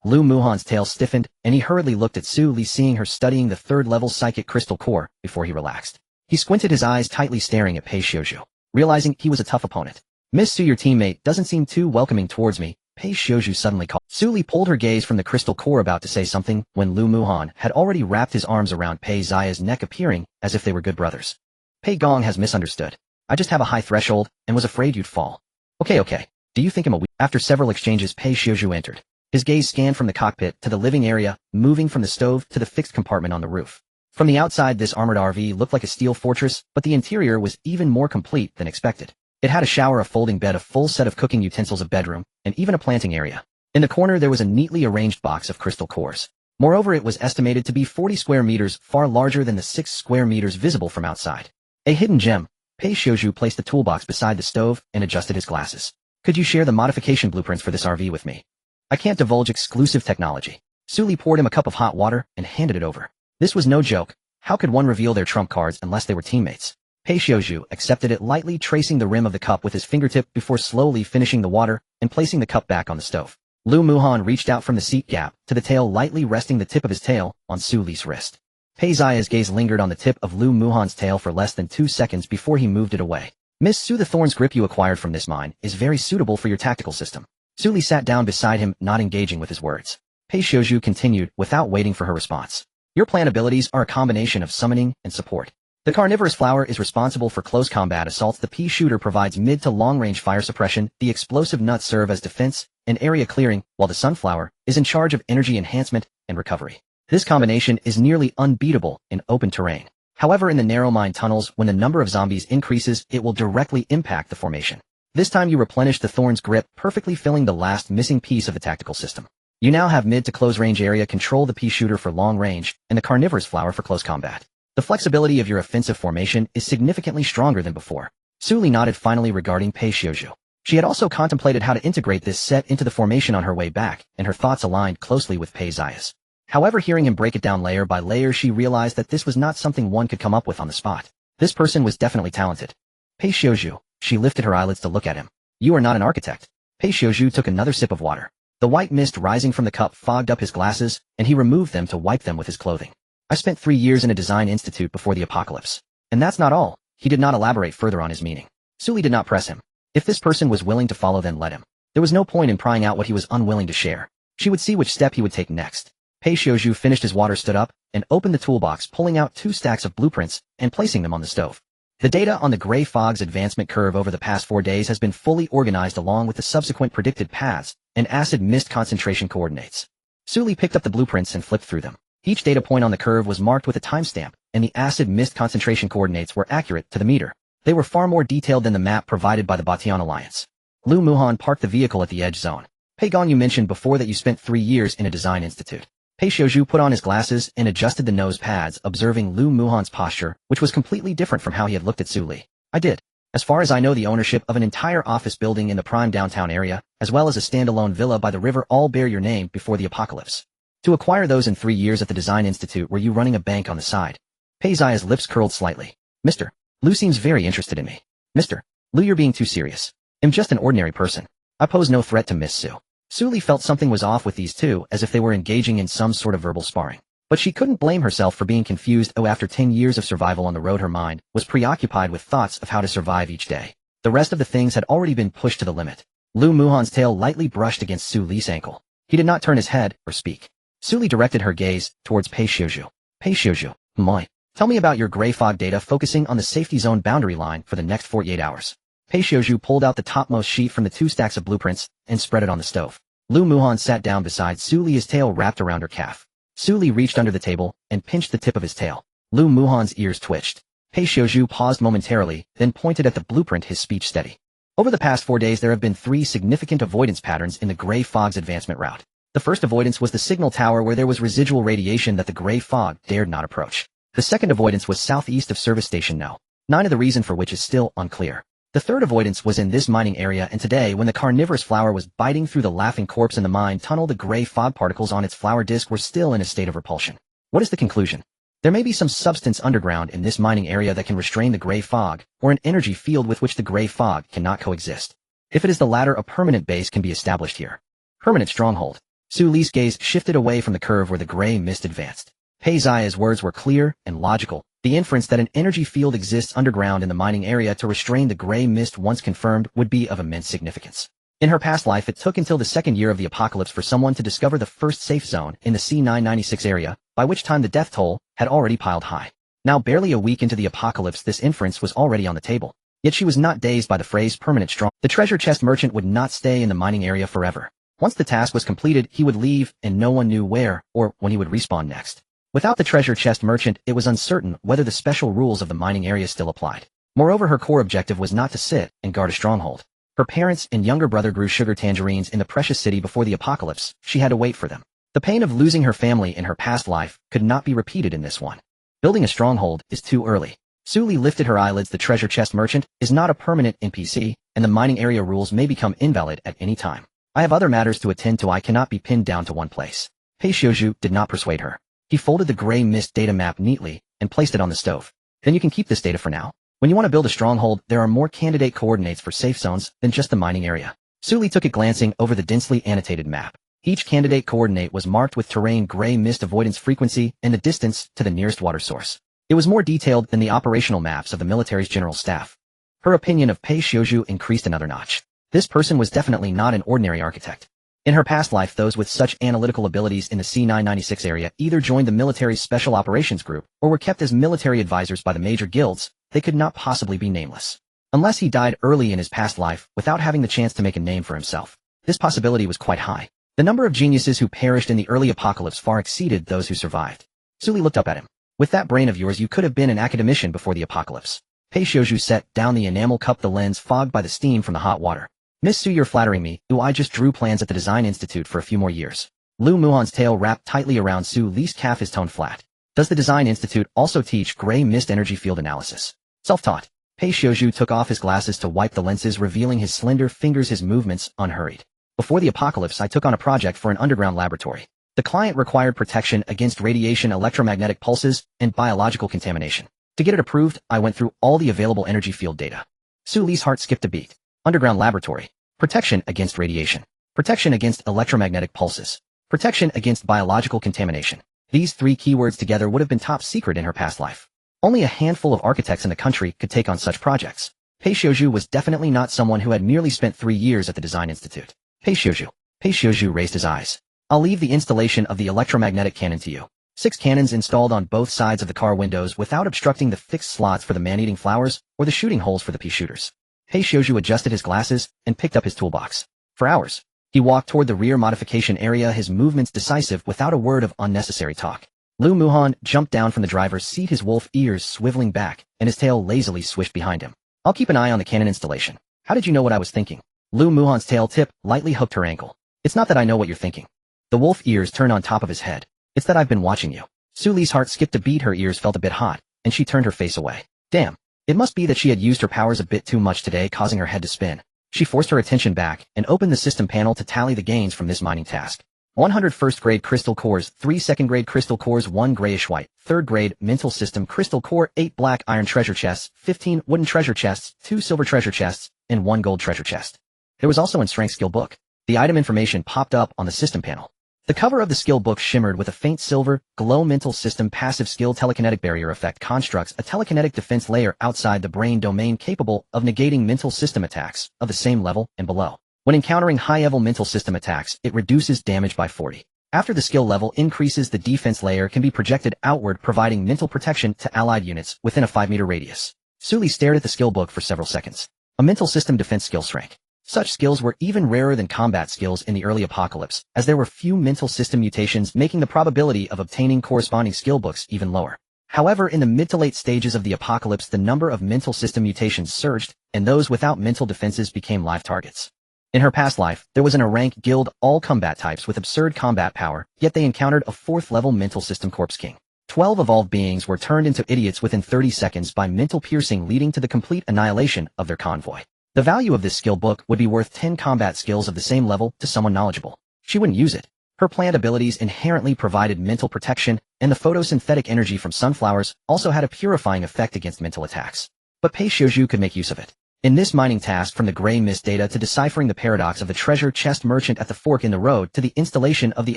Lu Muhan's tail stiffened, and he hurriedly looked at Suli, seeing her studying the third-level psychic crystal core before he relaxed. He squinted, his eyes tightly staring at Pei Xiuzhu, realizing he was a tough opponent. "Miss Su, your teammate doesn't seem too welcoming towards me," Pei Xiuzhu suddenly called. Suli pulled her gaze from the crystal core, about to say something, when Lu Muhan had already wrapped his arms around Pei Xia's neck, appearing as if they were good brothers. "Pei Gong has misunderstood. I just have a high threshold, and was afraid you'd fall." Okay. Do you think I'm a weak?" After several exchanges, Pei Xiuzhu entered. His gaze scanned from the cockpit to the living area, moving from the stove to the fixed compartment on the roof. From the outside, this armored RV looked like a steel fortress, but the interior was even more complete than expected. It had a shower, a folding bed, a full set of cooking utensils, a bedroom, and even a planting area. In the corner there was a neatly arranged box of crystal cores. Moreover, it was estimated to be 40 square meters, far larger than the 6 square meters visible from outside. A hidden gem. Pei Xiuzhu placed the toolbox beside the stove and adjusted his glasses. Could you share the modification blueprints for this RV with me? I can't divulge exclusive technology. Suli poured him a cup of hot water and handed it over. This was no joke. How could one reveal their trump cards unless they were teammates? Pei Xiuzhu accepted it, lightly tracing the rim of the cup with his fingertip before slowly finishing the water and placing the cup back on the stove. Lu Muhan reached out from the seat gap to the tail, lightly resting the tip of his tail on Suli's wrist. Pei Zia's gaze lingered on the tip of Lu Muhan's tail for less than 2 seconds before he moved it away. Miss Su, the thorn's grip you acquired from this mine is very suitable for your tactical system. Suli sat down beside him, not engaging with his words. Pei Xiuzhu continued without waiting for her response. Your plant abilities are a combination of summoning and support. The carnivorous flower is responsible for close combat assaults. The pea shooter provides mid to long-range fire suppression. The explosive nuts serve as defense and area clearing, while the sunflower is in charge of energy enhancement and recovery. This combination is nearly unbeatable in open terrain. However, in the narrow mine tunnels, when the number of zombies increases, it will directly impact the formation. This time you replenish the thorn's grip, perfectly filling the last missing piece of the tactical system. You now have mid to close range area control, the pea shooter for long range, and the carnivorous flower for close combat. The flexibility of your offensive formation is significantly stronger than before. Suli nodded finally regarding Pei Xiuzhu. She had also contemplated how to integrate this set into the formation on her way back, and her thoughts aligned closely with Pei Zia's. However, hearing him break it down layer by layer, she realized that this was not something one could come up with on the spot. This person was definitely talented. Pei Xiuzhu. She lifted her eyelids to look at him. You are not an architect. Pei Xiuzhu took another sip of water. The white mist rising from the cup fogged up his glasses, and he removed them to wipe them with his clothing. I spent 3 years in a design institute before the apocalypse. And that's not all. He did not elaborate further on his meaning. Suli did not press him. If this person was willing to follow, then let him. There was no point in prying out what he was unwilling to share. She would see which step he would take next. Pei Xiuzhu finished his water, stood up, and opened the toolbox, pulling out 2 stacks of blueprints and placing them on the stove. The data on the gray fog's advancement curve over the past 4 days has been fully organized, along with the subsequent predicted paths and acid mist concentration coordinates. Suli picked up the blueprints and flipped through them. Each data point on the curve was marked with a timestamp, and the acid mist concentration coordinates were accurate to the meter. They were far more detailed than the map provided by the Batian Alliance. Lu Muhan parked the vehicle at the edge zone. Pei Gong, you mentioned before that you spent 3 years in a design institute. Pei Xiuzhu put on his glasses and adjusted the nose pads, observing Lu Muhan's posture, which was completely different from how he had looked at Suli. I did. As far as I know, the ownership of an entire office building in the prime downtown area, as well as a standalone villa by the river, all bear your name before the apocalypse. To acquire those in 3 years at the design institute, were you running a bank on the side? Pei Zia's lips curled slightly. Mr. Lu seems very interested in me. Mr. Lu, you're being too serious. I'm just an ordinary person. I pose no threat to Miss Su. Suli felt something was off with these two, as if they were engaging in some sort of verbal sparring. But she couldn't blame herself for being confused. After 10 years of survival on the road, her mind was preoccupied with thoughts of how to survive each day. The rest of the things had already been pushed to the limit. Lu Muhan's tail lightly brushed against Suli's ankle. He did not turn his head or speak. Suli directed her gaze towards Pei Xiuzhu. Pei Xiuzhu, moi. Tell me about your gray fog data, focusing on the safety zone boundary line for the next 48 hours. Pei Xiuzhu pulled out the topmost sheet from the 2 stacks of blueprints and spread it on the stove. Lu Muhan sat down beside Suli, his tail wrapped around her calf. Suli reached under the table and pinched the tip of his tail. Lu Muhan's ears twitched. Pei Xiuzhu paused momentarily, then pointed at the blueprint, his speech steady. Over the past 4 days, there have been 3 significant avoidance patterns in the gray fog's advancement route. The first avoidance was the signal tower, where there was residual radiation that the gray fog dared not approach. The second avoidance was southeast of Service Station No. 9, of the reason for which is still unclear. The third avoidance was in this mining area, and today, when the carnivorous flower was biting through the laughing corpse in the mine tunnel, the gray fog particles on its flower disc were still in a state of repulsion. What is the conclusion? There may be some substance underground in this mining area that can restrain the gray fog, or an energy field with which the gray fog cannot coexist. If it is the latter, a permanent base can be established here. Permanent stronghold. Suli's gaze shifted away from the curve where the gray mist advanced. Pei Zia's words were clear and logical. The inference that an energy field exists underground in the mining area to restrain the gray mist, once confirmed, would be of immense significance. In her past life, it took until the 2nd year of the apocalypse for someone to discover the first safe zone in the C996 area, by which time the death toll had already piled high. Now, barely a week into the apocalypse, this inference was already on the table. Yet she was not dazed by the phrase permanent strong. The treasure chest merchant would not stay in the mining area forever. Once the task was completed, he would leave, and no one knew where or when he would respawn next. Without the treasure chest merchant, it was uncertain whether the special rules of the mining area still applied. Moreover, her core objective was not to sit and guard a stronghold. Her parents and younger brother grew sugar tangerines in the precious city before the apocalypse. She had to wait for them. The pain of losing her family in her past life could not be repeated in this one. Building a stronghold is too early. Suli lifted her eyelids. The treasure chest merchant is not a permanent NPC, and the mining area rules may become invalid at any time. I have other matters to attend to. I cannot be pinned down to one place. Pei Xiuzhu did not persuade her. He folded the gray mist data map neatly and placed it on the stove. Then you can keep this data for now. When you want to build a stronghold, there are more candidate coordinates for safe zones than just the mining area. Suli took it, glancing over the densely annotated map. Each candidate coordinate was marked with terrain, gray mist avoidance frequency, and the distance to the nearest water source. It was more detailed than the operational maps of the military's general staff. Her opinion of Pei Xiuzhu increased another notch. This person was definitely not an ordinary architect. In her past life, those with such analytical abilities in the C996 area either joined the military's special operations group or were kept as military advisors by the major guilds. They could not possibly be nameless. Unless he died early in his past life without having the chance to make a name for himself. This possibility was quite high. The number of geniuses who perished in the early apocalypse far exceeded those who survived. Suli looked up at him. With that brain of yours, you could have been an academician before the apocalypse. Pei Xiuzhu set down the enamel cup, the lens fogged by the steam from the hot water. Miss Su, you're flattering me. I just drew plans at the Design Institute for a few more years. Lu Muhan's tail wrapped tightly around Su Li's calf, his tone flat. Does the Design Institute also teach gray mist energy field analysis? Self-taught. Pei Xiuzhu took off his glasses to wipe the lenses, revealing his slender fingers, his movements unhurried. Before the apocalypse, I took on a project for an underground laboratory. The client required protection against radiation, electromagnetic pulses, and biological contamination. To get it approved, I went through all the available energy field data. Su Li's heart skipped a beat. Underground laboratory. Protection against radiation. Protection against electromagnetic pulses. Protection against biological contamination. These three keywords together would have been top secret in her past life. Only a handful of architects in the country could take on such projects. Pei Xiuzhu was definitely not someone who had merely spent 3 years at the Design Institute. Pei Xiuzhu raised his eyes. I'll leave the installation of the electromagnetic cannon to you. 6 cannons installed on both sides of the car windows without obstructing the fixed slots for the man-eating flowers or the shooting holes for the pea shooters. Pei Xiuzhu adjusted his glasses and picked up his toolbox. For hours, he walked toward the rear modification area, his movements decisive without a word of unnecessary talk. Lu Muhan jumped down from the driver's seat, his wolf ears swiveling back, and his tail lazily swished behind him. I'll keep an eye on the cannon installation. How did you know what I was thinking? Lu Muhan's tail tip lightly hooked her ankle. It's not that I know what you're thinking. The wolf ears turned on top of his head. It's that I've been watching you. Su Li's heart skipped a beat, her ears felt a bit hot, and she turned her face away. Damn. It must be that she had used her powers a bit too much today, causing her head to spin. She forced her attention back and opened the system panel to tally the gains from this mining task. 100 first-grade crystal cores, 3 second-grade crystal cores, 1 grayish-white, 3rd-grade mental system crystal core, 8 black iron treasure chests, 15 wooden treasure chests, 2 silver treasure chests, and 1 gold treasure chest. There was also a strength skill book. The item information popped up on the system panel. The cover of the skill book shimmered with a faint silver glow. Mental system passive skill, telekinetic barrier effect, constructs a telekinetic defense layer outside the brain domain capable of negating mental system attacks of the same level and below. When encountering high-level mental system attacks, it reduces damage by 40. After the skill level increases, the defense layer can be projected outward, providing mental protection to allied units within a 5-meter radius. Su Li stared at the skill book for several seconds. A mental system defense skill strength. Such skills were even rarer than combat skills in the early apocalypse, as there were few mental system mutations, making the probability of obtaining corresponding skill books even lower. However, in the mid to late stages of the apocalypse, the number of mental system mutations surged, and those without mental defenses became live targets. In her past life, there was an rank guild, all combat types with absurd combat power, yet they encountered a 4th-level mental system corpse king. 12 evolved beings were turned into idiots within 30 seconds by mental piercing, leading to the complete annihilation of their convoy. The value of this skill book would be worth 10 combat skills of the same level to someone knowledgeable. She wouldn't use it. Her plant abilities inherently provided mental protection, and the photosynthetic energy from sunflowers also had a purifying effect against mental attacks. But Pei Xiuzhu could make use of it. In this mining task, from the gray mist data to deciphering the paradox of the treasure chest merchant at the fork in the road to the installation of the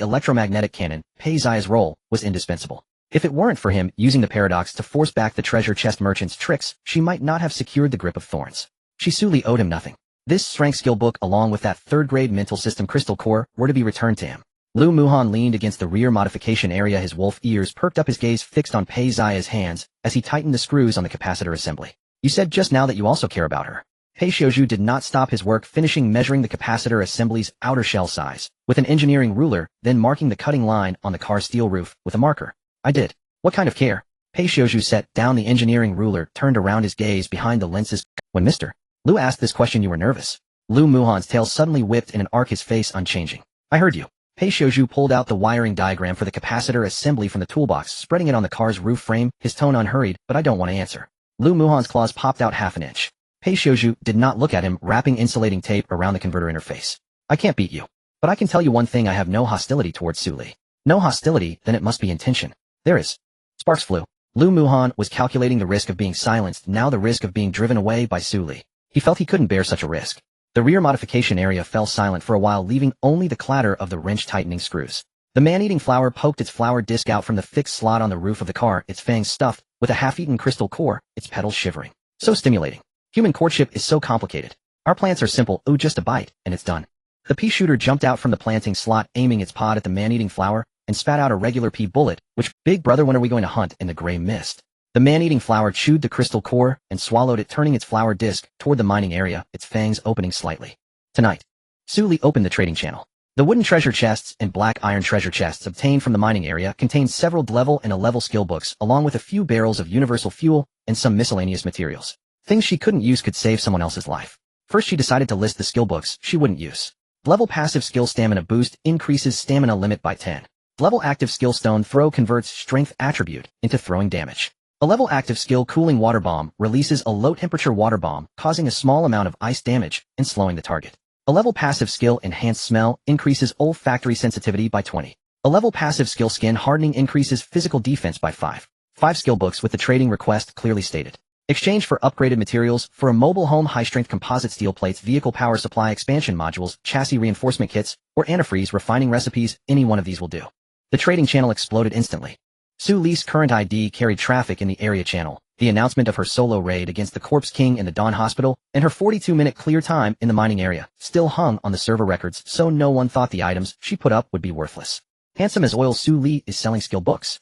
electromagnetic cannon, Pei Xia's role was indispensable. If it weren't for him using the paradox to force back the treasure chest merchant's tricks, she might not have secured the grip of thorns. She Suli owed him nothing. This strength skill book along with that 3rd-grade mental system crystal core were to be returned to him. Lu Muhan leaned against the rear modification area, his wolf ears perked up, his gaze fixed on Pei Xia's hands as he tightened the screws on the capacitor assembly. You said just now that you also care about her. Pei Xiuzhu did not stop his work, finishing measuring the capacitor assembly's outer shell size with an engineering ruler, then marking the cutting line on the car's steel roof with a marker. I did. What kind of care? Pei Xiuzhu set down the engineering ruler, turned around, his gaze behind the lenses. When Mr. Lu asked this question, you were nervous. Lu Muhan's tail suddenly whipped in an arc, his face unchanging. I heard you. Pei Xiaozhu pulled out the wiring diagram for the capacitor assembly from the toolbox, spreading it on the car's roof frame, his tone unhurried, but I don't want to answer. Lu Muhan's claws popped out half an inch. Pei Xiaozhu did not look at him, wrapping insulating tape around the converter interface. I can't beat you. But I can tell you one thing, I have no hostility towards Su Li. No hostility, then it must be intention. There is. Sparks flew. Lu Muhan was calculating the risk of being silenced, now the risk of being driven away by Su Li. He felt he couldn't bear such a risk. The rear modification area fell silent for a while, leaving only the clatter of the wrench-tightening screws. The man-eating flower poked its flower disc out from the fixed slot on the roof of the car, its fangs stuffed with a half-eaten crystal core, its petals shivering. So stimulating. Human courtship is so complicated. Our plants are simple, ooh, just a bite, and it's done. The pea shooter jumped out from the planting slot, aiming its pod at the man-eating flower, and spat out a regular pea bullet, which, big brother, when are we going to hunt in the gray mist? The man-eating flower chewed the crystal core and swallowed it, turning its flower disc toward the mining area, its fangs opening slightly. Tonight. Su Li opened the trading channel. The wooden treasure chests and black iron treasure chests obtained from the mining area contained several level and a-level skill books, along with a few barrels of universal fuel and some miscellaneous materials. Things she couldn't use could save someone else's life. First, she decided to list the skill books she wouldn't use. Level passive skill stamina boost increases stamina limit by 10. Level active skill stone throw converts strength attribute into throwing damage. A level active skill cooling water bomb releases a low temperature water bomb, causing a small amount of ice damage and slowing the target. A level passive skill enhanced smell increases olfactory sensitivity by 20. A level passive skill skin hardening increases physical defense by 5. 5 skill books with the trading request clearly stated. Exchange for upgraded materials for a mobile home high-strength composite steel plates, vehicle power supply expansion modules, chassis reinforcement kits, or antifreeze refining recipes, any one of these will do. The trading channel exploded instantly. Su Li's current ID carried traffic in the area channel, the announcement of her solo raid against the Corpse King in the Dawn Hospital, and her 42-minute clear time in the mining area, still hung on the server records, so no one thought the items she put up would be worthless. Handsome as oil, Su Li is selling skill books.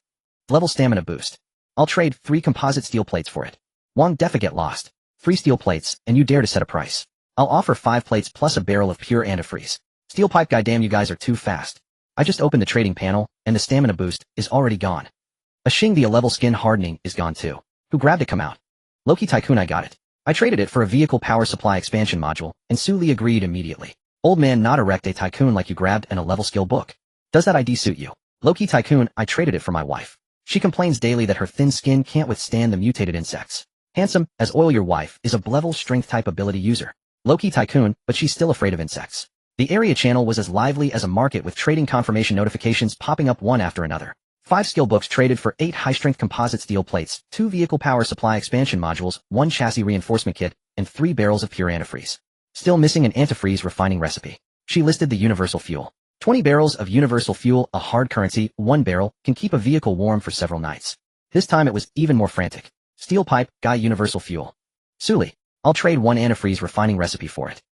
Level stamina boost. I'll trade 3 composite steel plates for it. Wong Defa get lost. 3 steel plates, and you dare to set a price. I'll offer 5 plates plus a barrel of pure antifreeze. Steel pipe guy, damn, you guys are too fast. I just opened the trading panel, and the stamina boost is already gone. A Xing, the A-level skin hardening is gone too. Who grabbed it? Come out. Loki Tycoon, I got it. I traded it for a vehicle power supply expansion module, and Su Li agreed immediately. Old man, not erect, a Tycoon like you grabbed an A-level skill book. Does that ID suit you? Loki Tycoon, I traded it for my wife. She complains daily that her thin skin can't withstand the mutated insects. Handsome as oil, your wife is a level strength type ability user. Loki Tycoon, but she's still afraid of insects. The area channel was as lively as a market, with trading confirmation notifications popping up one after another. 5 skill books traded for 8 high-strength composite steel plates, 2 vehicle power supply expansion modules, 1 chassis reinforcement kit, and 3 barrels of pure antifreeze. Still missing an antifreeze refining recipe. She listed the universal fuel. 20 barrels of universal fuel, a hard currency, 1 barrel, can keep a vehicle warm for several nights. This time it was even more frantic. Steel pipe guy, universal fuel. Su Li, I'll trade 1 antifreeze refining recipe for it.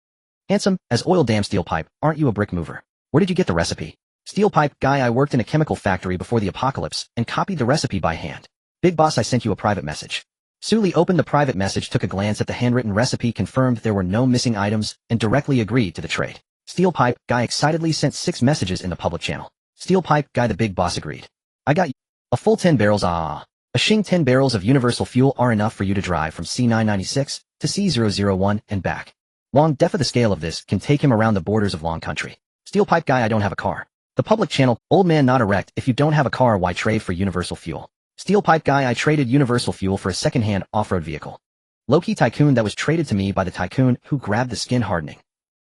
Handsome as oil, damn steel pipe, aren't you a brick mover? Where did you get the recipe? Steel pipe guy, I worked in a chemical factory before the apocalypse and copied the recipe by hand. Big boss, I sent you a private message. Su Li opened the private message, took a glance at the handwritten recipe, confirmed there were no missing items, and directly agreed to the trade. Steel pipe guy excitedly sent 6 messages in the public channel. Steel pipe guy, the big boss agreed. I got you. A full 10 barrels, A Xing, 10 barrels of universal fuel are enough for you to drive from C996 to C001 and back. Wong Defa, the scale of this can take him around the borders of Long Country. Steel pipe guy, I don't have a car. The public channel, old man, not erect, if you don't have a car, why trade for universal fuel? Steel pipe guy, I traded universal fuel for a second-hand off-road vehicle. Loki Tycoon, that was traded to me by the Tycoon who grabbed the skin hardening.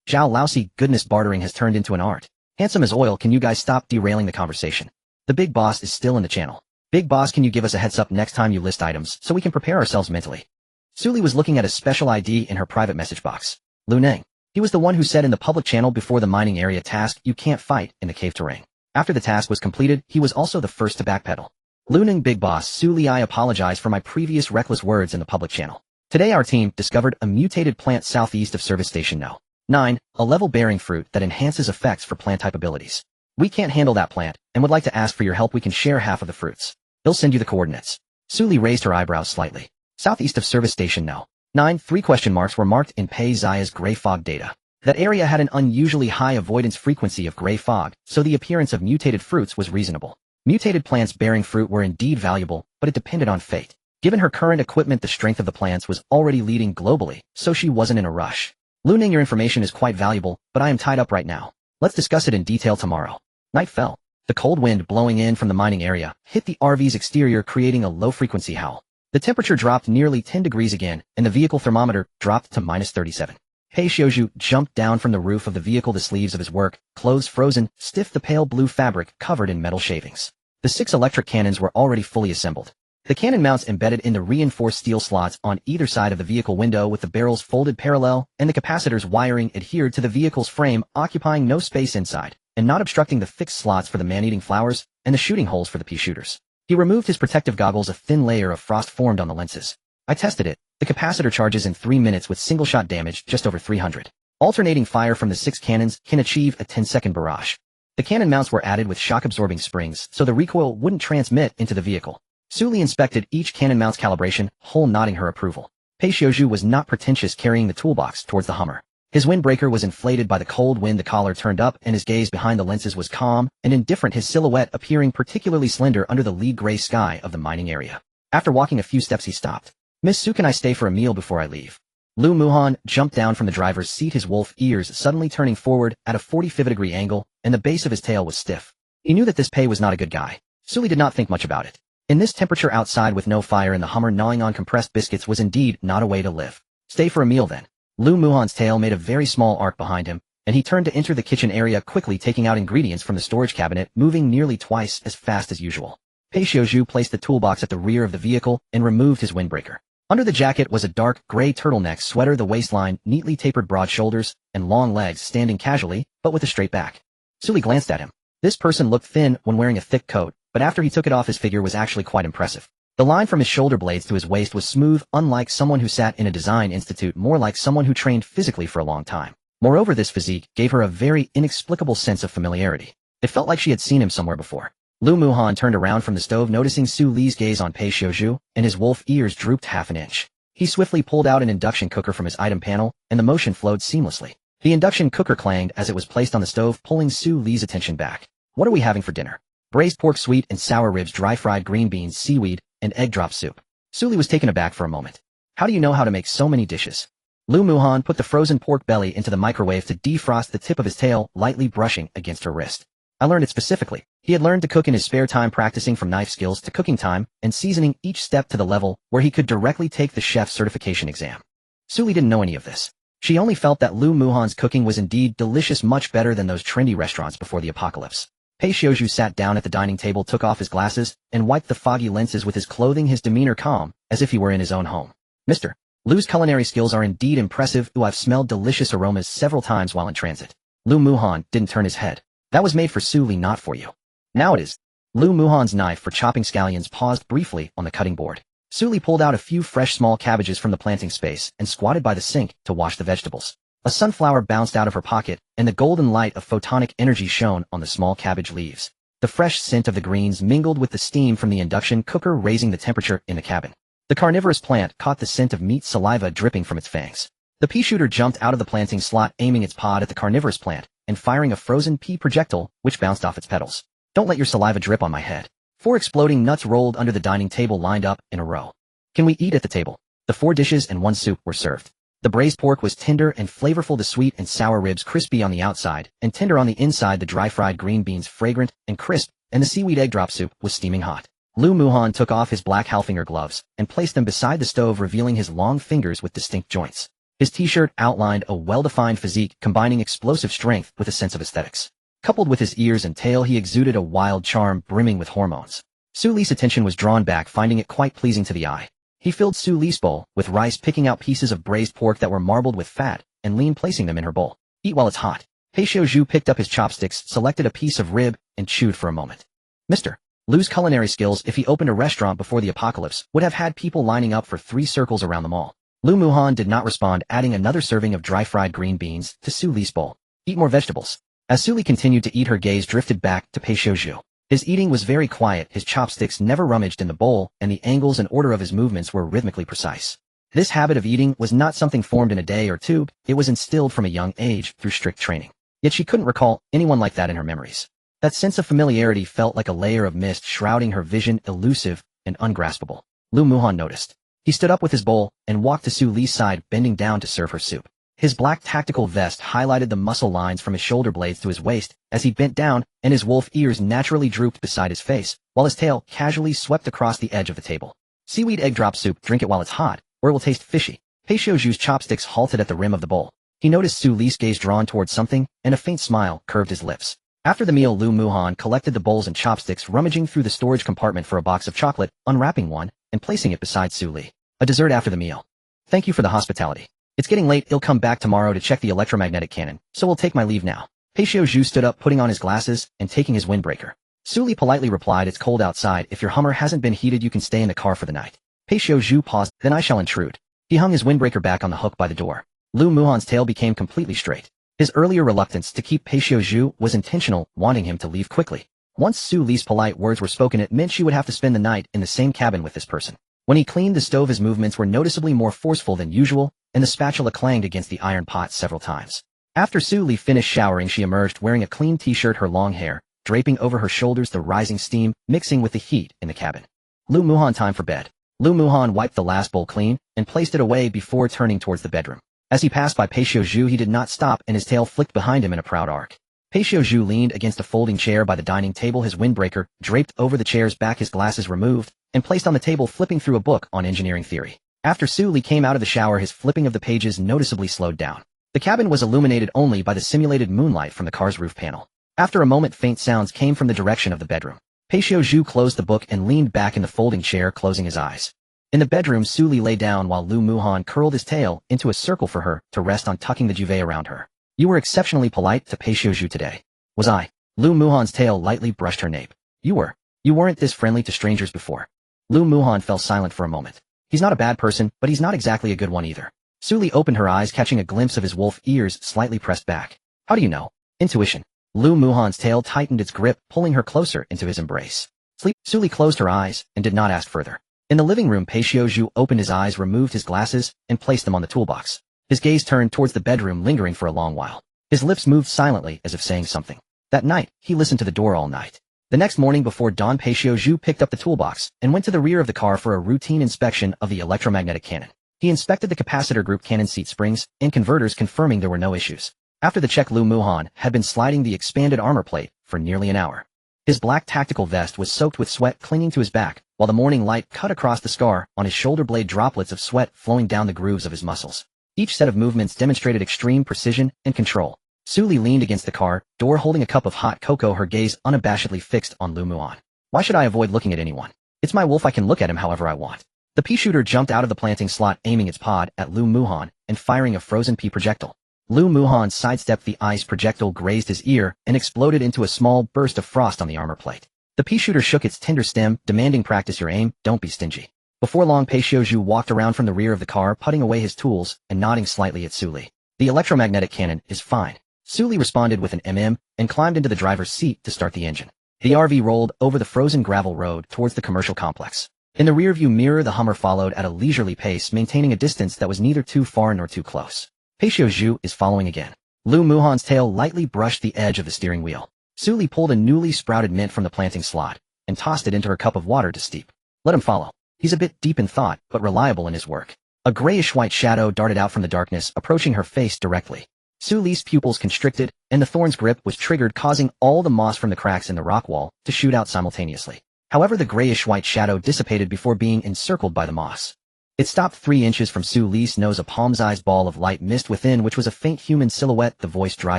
Zhao Lousy, goodness, bartering has turned into an art. Handsome as oil, can you guys stop derailing the conversation? The big boss is still in the channel. Big boss, can you give us a heads up next time you list items so we can prepare ourselves mentally? Su Li was looking at a special ID in her private message box. Lu Neng. He was the one who said in the public channel before the mining area task, you can't fight in the cave terrain. After the task was completed, he was also the first to backpedal. Lu Neng, big boss, Su Li, I apologize for my previous reckless words in the public channel. Today our team discovered a mutated plant southeast of Service Station No. 9, a level bearing fruit that enhances effects for plant type abilities. We can't handle that plant, and would like to ask for your help. We can share half of the fruits. He'll send you the coordinates. Su Li raised her eyebrows slightly. Southeast of Service Station No. 9, 3 question marks were marked in Pei Zaya's gray fog data. That area had an unusually high avoidance frequency of gray fog, so the appearance of mutated fruits was reasonable. Mutated plants bearing fruit were indeed valuable, but it depended on fate. Given her current equipment, the strength of the plants was already leading globally, so she wasn't in a rush. Lu Ning, your information is quite valuable, but I am tied up right now. Let's discuss it in detail tomorrow. Night fell. The cold wind blowing in from the mining area hit the RV's exterior, creating a low-frequency howl. The temperature dropped nearly 10 degrees again, and the vehicle thermometer dropped to -37. Pei Xiuzhu jumped down from the roof of the vehicle, the sleeves of his work clothes frozen, stiff, the pale blue fabric covered in metal shavings. The 6 electric cannons were already fully assembled. The cannon mounts embedded in the reinforced steel slots on either side of the vehicle window, with the barrels folded parallel, and the capacitor's wiring adhered to the vehicle's frame, occupying no space inside, and not obstructing the fixed slots for the man-eating flowers and the shooting holes for the pea shooters. He removed his protective goggles. A thin layer of frost formed on the lenses. I tested it. The capacitor charges in 3 minutes with single-shot damage just over 300. Alternating fire from the 6 cannons can achieve a 10-second barrage. The cannon mounts were added with shock-absorbing springs so the recoil wouldn't transmit into the vehicle. Su Li inspected each cannon mount's calibration, whole nodding her approval. Pei Xiuzhu was not pretentious, carrying the toolbox towards the Hummer. His windbreaker was inflated by the cold wind, the collar turned up, and his gaze behind the lenses was calm and indifferent, his silhouette appearing particularly slender under the lead gray sky of the mining area. After walking a few steps, he stopped. Miss Su, can I stay for a meal before I leave? Lu Muhan jumped down from the driver's seat, his wolf ears suddenly turning forward at a 45-degree angle, and the base of his tail was stiff. He knew that this Pei was not a good guy. Su Li did not think much about it. In this temperature outside with no fire and the Hummer gnawing on compressed biscuits was indeed not a way to live. Stay for a meal then. Lu Muhan's tail made a very small arc behind him, and he turned to enter the kitchen area, quickly taking out ingredients from the storage cabinet, moving nearly twice as fast as usual. Pei Xiuzhu placed the toolbox at the rear of the vehicle and removed his windbreaker. Under the jacket was a dark gray turtleneck sweater, the waistline neatly tapered, broad shoulders, and long legs standing casually, but with a straight back. Su Li glanced at him. This person looked thin when wearing a thick coat, but after he took it off, his figure was actually quite impressive. The line from his shoulder blades to his waist was smooth, unlike someone who sat in a design institute, more like someone who trained physically for a long time. Moreover, this physique gave her a very inexplicable sense of familiarity. It felt like she had seen him somewhere before. Lu Muhan turned around from the stove, noticing Su Li's gaze on Pei Xiuzhu, and his wolf ears drooped half an inch. He swiftly pulled out an induction cooker from his item panel, and the motion flowed seamlessly. The induction cooker clanged as it was placed on the stove, pulling Su Li's attention back. What are we having for dinner? Braised pork, sweet and sour ribs, dry-fried green beans, seaweed, and egg drop soup. Su Li was taken aback for a moment. How do you know how to make so many dishes? Lu Muhan put the frozen pork belly into the microwave to defrost, the tip of his tail lightly brushing against her wrist. I learned it specifically. He had learned to cook in his spare time, practicing from knife skills to cooking time and seasoning, each step to the level where he could directly take the chef certification exam. Su Li didn't know any of this. She only felt that Lu Muhan's cooking was indeed delicious, much better than those trendy restaurants before the apocalypse. Pei Xiuzhu sat down at the dining table, took off his glasses, and wiped the foggy lenses with his clothing, his demeanor calm, as if he were in his own home. Mr. Lu's culinary skills are indeed impressive. I've smelled delicious aromas several times while in transit. Lu Muhan didn't turn his head. That was made for Su Li, not for you. Now it is. Lu Muhan's knife for chopping scallions paused briefly on the cutting board. Su Li pulled out a few fresh small cabbages from the planting space and squatted by the sink to wash the vegetables. A sunflower bounced out of her pocket, and the golden light of photonic energy shone on the small cabbage leaves. The fresh scent of the greens mingled with the steam from the induction cooker, raising the temperature in the cabin. The carnivorous plant caught the scent of meat, saliva dripping from its fangs. The pea shooter jumped out of the planting slot, aiming its pod at the carnivorous plant, and firing a frozen pea projectile, which bounced off its petals. Don't let your saliva drip on my head. 4 exploding nuts rolled under the dining table, lined up in a row. Can we eat at the table? The 4 dishes and 1 soup were served. The braised pork was tender and flavorful, the sweet and sour ribs crispy on the outside and tender on the inside, the dry-fried green beans fragrant and crisp, and the seaweed egg drop soup was steaming hot. Lu Muhan took off his black Halfinger gloves and placed them beside the stove, revealing his long fingers with distinct joints. His t-shirt outlined a well-defined physique, combining explosive strength with a sense of aesthetics. Coupled with his ears and tail, he exuded a wild charm brimming with hormones. Su Li's attention was drawn back, finding it quite pleasing to the eye. He filled Su Li's bowl with rice, picking out pieces of braised pork that were marbled with fat and lean, placing them in her bowl. Eat while it's hot. Pei Xiuzhu picked up his chopsticks, selected a piece of rib, and chewed for a moment. Mr. Lu's culinary skills, if he opened a restaurant before the apocalypse, would have had people lining up for 3 circles around the mall. Lu Muhan did not respond, adding another serving of dry-fried green beans to Su Li's bowl. Eat more vegetables. As Su Li continued to eat, her gaze drifted back to Pei Xiuzhu. His eating was very quiet, his chopsticks never rummaged in the bowl, and the angles and order of his movements were rhythmically precise. This habit of eating was not something formed in a day or two, it was instilled from a young age through strict training. Yet she couldn't recall anyone like that in her memories. That sense of familiarity felt like a layer of mist shrouding her vision, elusive and ungraspable. Lu Muhan noticed. He stood up with his bowl and walked to Su Li's side, bending down to serve her soup. His black tactical vest highlighted the muscle lines from his shoulder blades to his waist as he bent down, and his wolf ears naturally drooped beside his face, while his tail casually swept across the edge of the table. Seaweed egg drop soup, drink it while it's hot, or it will taste fishy. Peixioju's chopsticks halted at the rim of the bowl. He noticed Su Li's gaze drawn towards something, and a faint smile curved his lips. After the meal, Lu Muhan collected the bowls and chopsticks, rummaging through the storage compartment for a box of chocolate, unwrapping one, and placing it beside Su Li. A dessert after the meal. Thank you for the hospitality. It's getting late, he'll come back tomorrow to check the electromagnetic cannon, so we'll take my leave now. Peixioju stood up, putting on his glasses, and taking his windbreaker. Su Li politely replied, it's cold outside, if your Hummer hasn't been heated you can stay in the car for the night. Peixioju paused, then I shall intrude. He hung his windbreaker back on the hook by the door. Lu Muhan's tail became completely straight. His earlier reluctance to keep Peixioju was intentional, wanting him to leave quickly. Once Su Li's polite words were spoken, it meant she would have to spend the night in the same cabin with this person. When he cleaned the stove, his movements were noticeably more forceful than usual, and the spatula clanged against the iron pot several times. After Su Li finished showering, she emerged wearing a clean t-shirt, her long hair draping over her shoulders, the rising steam mixing with the heat in the cabin. Lu Muhan, time for bed. Lu Muhan wiped the last bowl clean and placed it away before turning towards the bedroom. As he passed by Peixioju, he did not stop, and his tail flicked behind him in a proud arc. Peixioju leaned against a folding chair by the dining table, his windbreaker draped over the chair's back, his glasses removed and placed on the table, flipping through a book on engineering theory. After Su Li came out of the shower, his flipping of the pages noticeably slowed down. The cabin was illuminated only by the simulated moonlight from the car's roof panel. After a moment, faint sounds came from the direction of the bedroom. Peixioju closed the book and leaned back in the folding chair, closing his eyes. In the bedroom, Su Li lay down while Lu Muhan curled his tail into a circle for her to rest on, tucking the duvet around her. You were exceptionally polite to Peixioju today. Was I? Lu Muhan's tail lightly brushed her nape. You were. You weren't this friendly to strangers before. Lu Muhan fell silent for a moment. He's not a bad person, but he's not exactly a good one either. Su Li opened her eyes, catching a glimpse of his wolf ears slightly pressed back. How do you know? Intuition. Lu Muhan's tail tightened its grip, pulling her closer into his embrace. Sleep. Su Li closed her eyes and did not ask further. In the living room, Peixioju opened his eyes, removed his glasses, and placed them on the toolbox. His gaze turned towards the bedroom, lingering for a long while. His lips moved silently as if saying something. That night, he listened to the door all night. The next morning before dawn, Peixioju picked up the toolbox and went to the rear of the car for a routine inspection of the electromagnetic cannon. He inspected the capacitor group, cannon seat springs, and converters, confirming there were no issues. After the check, Lu Muhan had been sliding the expanded armor plate for nearly an hour. His black tactical vest was soaked with sweat clinging to his back, while the morning light cut across the scar on his shoulder blade, droplets of sweat flowing down the grooves of his muscles. Each set of movements demonstrated extreme precision and control. Su Li leaned against the car door, holding a cup of hot cocoa, her gaze unabashedly fixed on Lu Muhan. Why should I avoid looking at anyone? It's my wolf, I can look at him however I want. The pea shooter jumped out of the planting slot, aiming its pod at Lu Muhan and firing a frozen pea projectile. Lu Muhan sidestepped the ice projectile, grazed his ear, and exploded into a small burst of frost on the armor plate. The pea shooter shook its tender stem, demanding, practice your aim, don't be stingy. Before long, Peixioju walked around from the rear of the car, putting away his tools and nodding slightly at Su Li. The electromagnetic cannon is fine. Su Li responded with an and climbed into the driver's seat to start the engine. The RV rolled over the frozen gravel road towards the commercial complex. In the rearview mirror, the Hummer followed at a leisurely pace, maintaining a distance that was neither too far nor too close. Peixioju is following again. Lu Muhan's tail lightly brushed the edge of the steering wheel. Su Li pulled a newly sprouted mint from the planting slot and tossed it into her cup of water to steep. Let him follow. He's a bit deep in thought, but reliable in his work. A grayish-white shadow darted out from the darkness, approaching her face directly. Su Li's pupils constricted, and the thorn's grip was triggered, causing all the moss from the cracks in the rock wall to shoot out simultaneously. However, the grayish-white shadow dissipated before being encircled by the moss. It stopped 3 inches from Su Li's nose, a palm-sized ball of light mist within which was a faint human silhouette, the voice dry,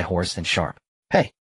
hoarse, and sharp. Hey,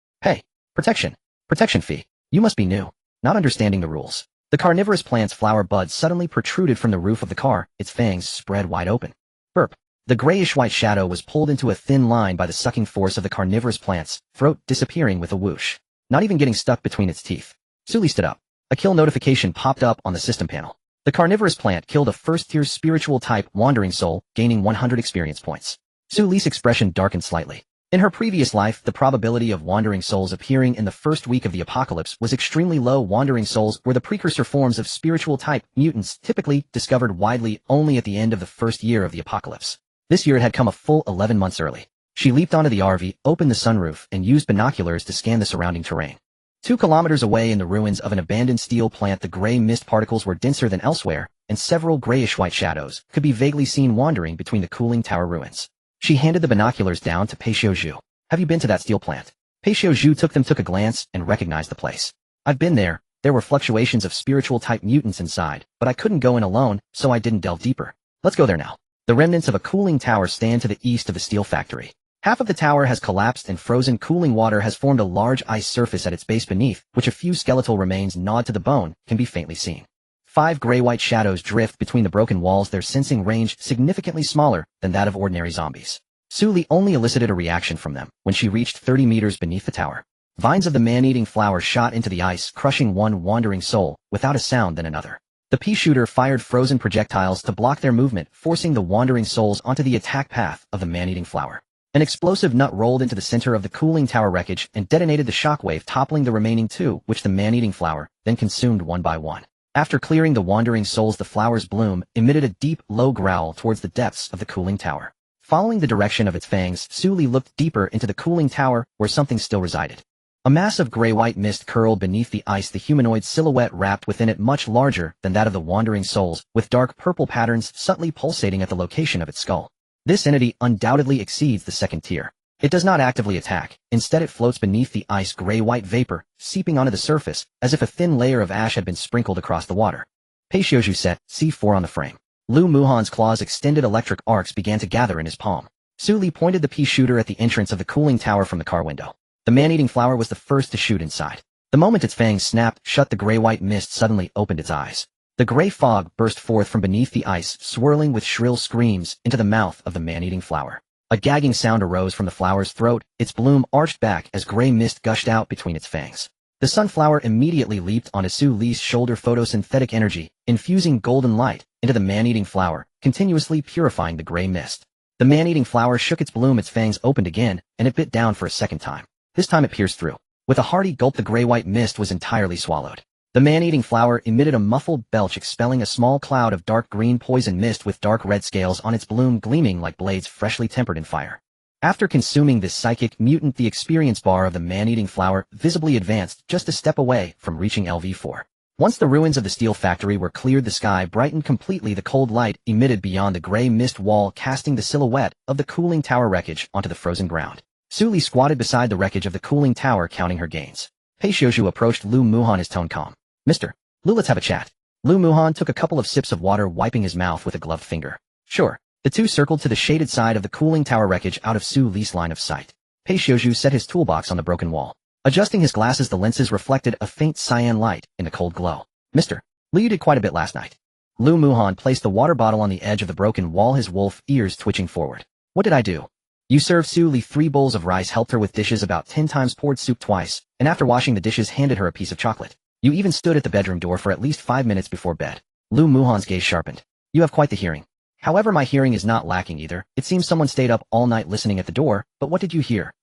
protection fee. You must be new, not understanding the rules. The carnivorous plant's flower buds suddenly protruded from the roof of the car, its fangs spread wide open. Burp. The grayish-white shadow was pulled into a thin line by the sucking force of the carnivorous plant's throat, disappearing with a whoosh, not even getting stuck between its teeth. Su Li stood up. A kill notification popped up on the system panel. The carnivorous plant killed a first-tier spiritual type wandering soul, gaining 100 experience points. Su Li's expression darkened slightly. In her previous life, the probability of wandering souls appearing in the first week of the apocalypse was extremely low. Wandering souls were the precursor forms of spiritual type mutants, typically discovered widely only at the end of the first year of the apocalypse. This year it had come a full 11 months early. She leaped onto the RV, opened the sunroof, and used binoculars to scan the surrounding terrain. 2 kilometers away in the ruins of an abandoned steel plant, the gray mist particles were denser than elsewhere, and several grayish-white shadows could be vaguely seen wandering between the cooling tower ruins. She handed the binoculars down to Pei Xiaozhu. Have you been to that steel plant? Pei Xiaozhu took a glance, and recognized the place. I've been there. There were fluctuations of spiritual-type mutants inside, but I couldn't go in alone, so I didn't delve deeper. Let's go there now. The remnants of a cooling tower stand to the east of the steel factory. Half of the tower has collapsed and frozen cooling water has formed a large ice surface at its base beneath, which a few skeletal remains gnawed to the bone can be faintly seen. 5 gray-white shadows drift between the broken walls, their sensing range significantly smaller than that of ordinary zombies. Su Li only elicited a reaction from them when she reached 30 meters beneath the tower. Vines of the man-eating flower shot into the ice, crushing one wandering soul without a sound than another. The pea shooter fired frozen projectiles to block their movement, forcing the wandering souls onto the attack path of the man-eating flower. An explosive nut rolled into the center of the cooling tower wreckage and detonated the shockwave, toppling the remaining 2, which the man-eating flower then consumed one by one. After clearing the wandering souls, the flower's bloom emitted a deep, low growl towards the depths of the cooling tower. Following the direction of its fangs, Su Li looked deeper into the cooling tower, where something still resided. A mass of gray-white mist curled beneath the ice, the humanoid silhouette wrapped within it much larger than that of the wandering souls, with dark purple patterns subtly pulsating at the location of its skull. This entity undoubtedly exceeds the second tier. It does not actively attack, instead it floats beneath the ice, gray-white vapor, seeping onto the surface, as if a thin layer of ash had been sprinkled across the water. Pei Xiaozhu set C4 on the frame. Lu Muhan's claws extended electric arcs began to gather in his palm. Su Li pointed the pea shooter at the entrance of the cooling tower from the car window. The man-eating flower was the first to shoot inside. The moment its fangs snapped shut, the gray-white mist suddenly opened its eyes. The gray fog burst forth from beneath the ice, swirling with shrill screams into the mouth of the man-eating flower. A gagging sound arose from the flower's throat, its bloom arched back as gray mist gushed out between its fangs. The sunflower immediately leaped onto Su Li's shoulder, photosynthetic energy, infusing golden light into the man-eating flower, continuously purifying the gray mist. The man-eating flower shook its bloom, its fangs opened again, and it bit down for a second time. This time it pierced through. With a hearty gulp, the gray-white mist was entirely swallowed. The man-eating flower emitted a muffled belch, expelling a small cloud of dark green poison mist with dark red scales on its bloom gleaming like blades freshly tempered in fire. After consuming this psychic mutant, the experience bar of the man-eating flower visibly advanced just a step away from reaching LV4. Once the ruins of the steel factory were cleared, the sky brightened completely, the cold light emitted beyond the gray mist wall casting the silhouette of the cooling tower wreckage onto the frozen ground. Su Li squatted beside the wreckage of the cooling tower, counting her gains. Pei Xiaozhu approached Lu Muhan, his tone calm. Mr. Lu, let's have a chat. Lu Muhan took a couple of sips of water, wiping his mouth with a gloved finger. Sure. The two circled to the shaded side of the cooling tower wreckage, out of Su Li's line of sight. Pei Xiaozhu set his toolbox on the broken wall. Adjusting his glasses, the lenses reflected a faint cyan light in the cold glow. Mr. Lu, you did quite a bit last night. Lu Muhan placed the water bottle on the edge of the broken wall, his wolf ears twitching forward. What did I do? You served Su Li 3 bowls of rice, helped her with dishes about 10 times, poured soup twice, and after washing the dishes handed her a piece of chocolate. You even stood at the bedroom door for at least 5 minutes before bed. Lu Muhan's gaze sharpened. You have quite the hearing. However, my hearing is not lacking either. It seems someone stayed up all night listening at the door, but what did you hear?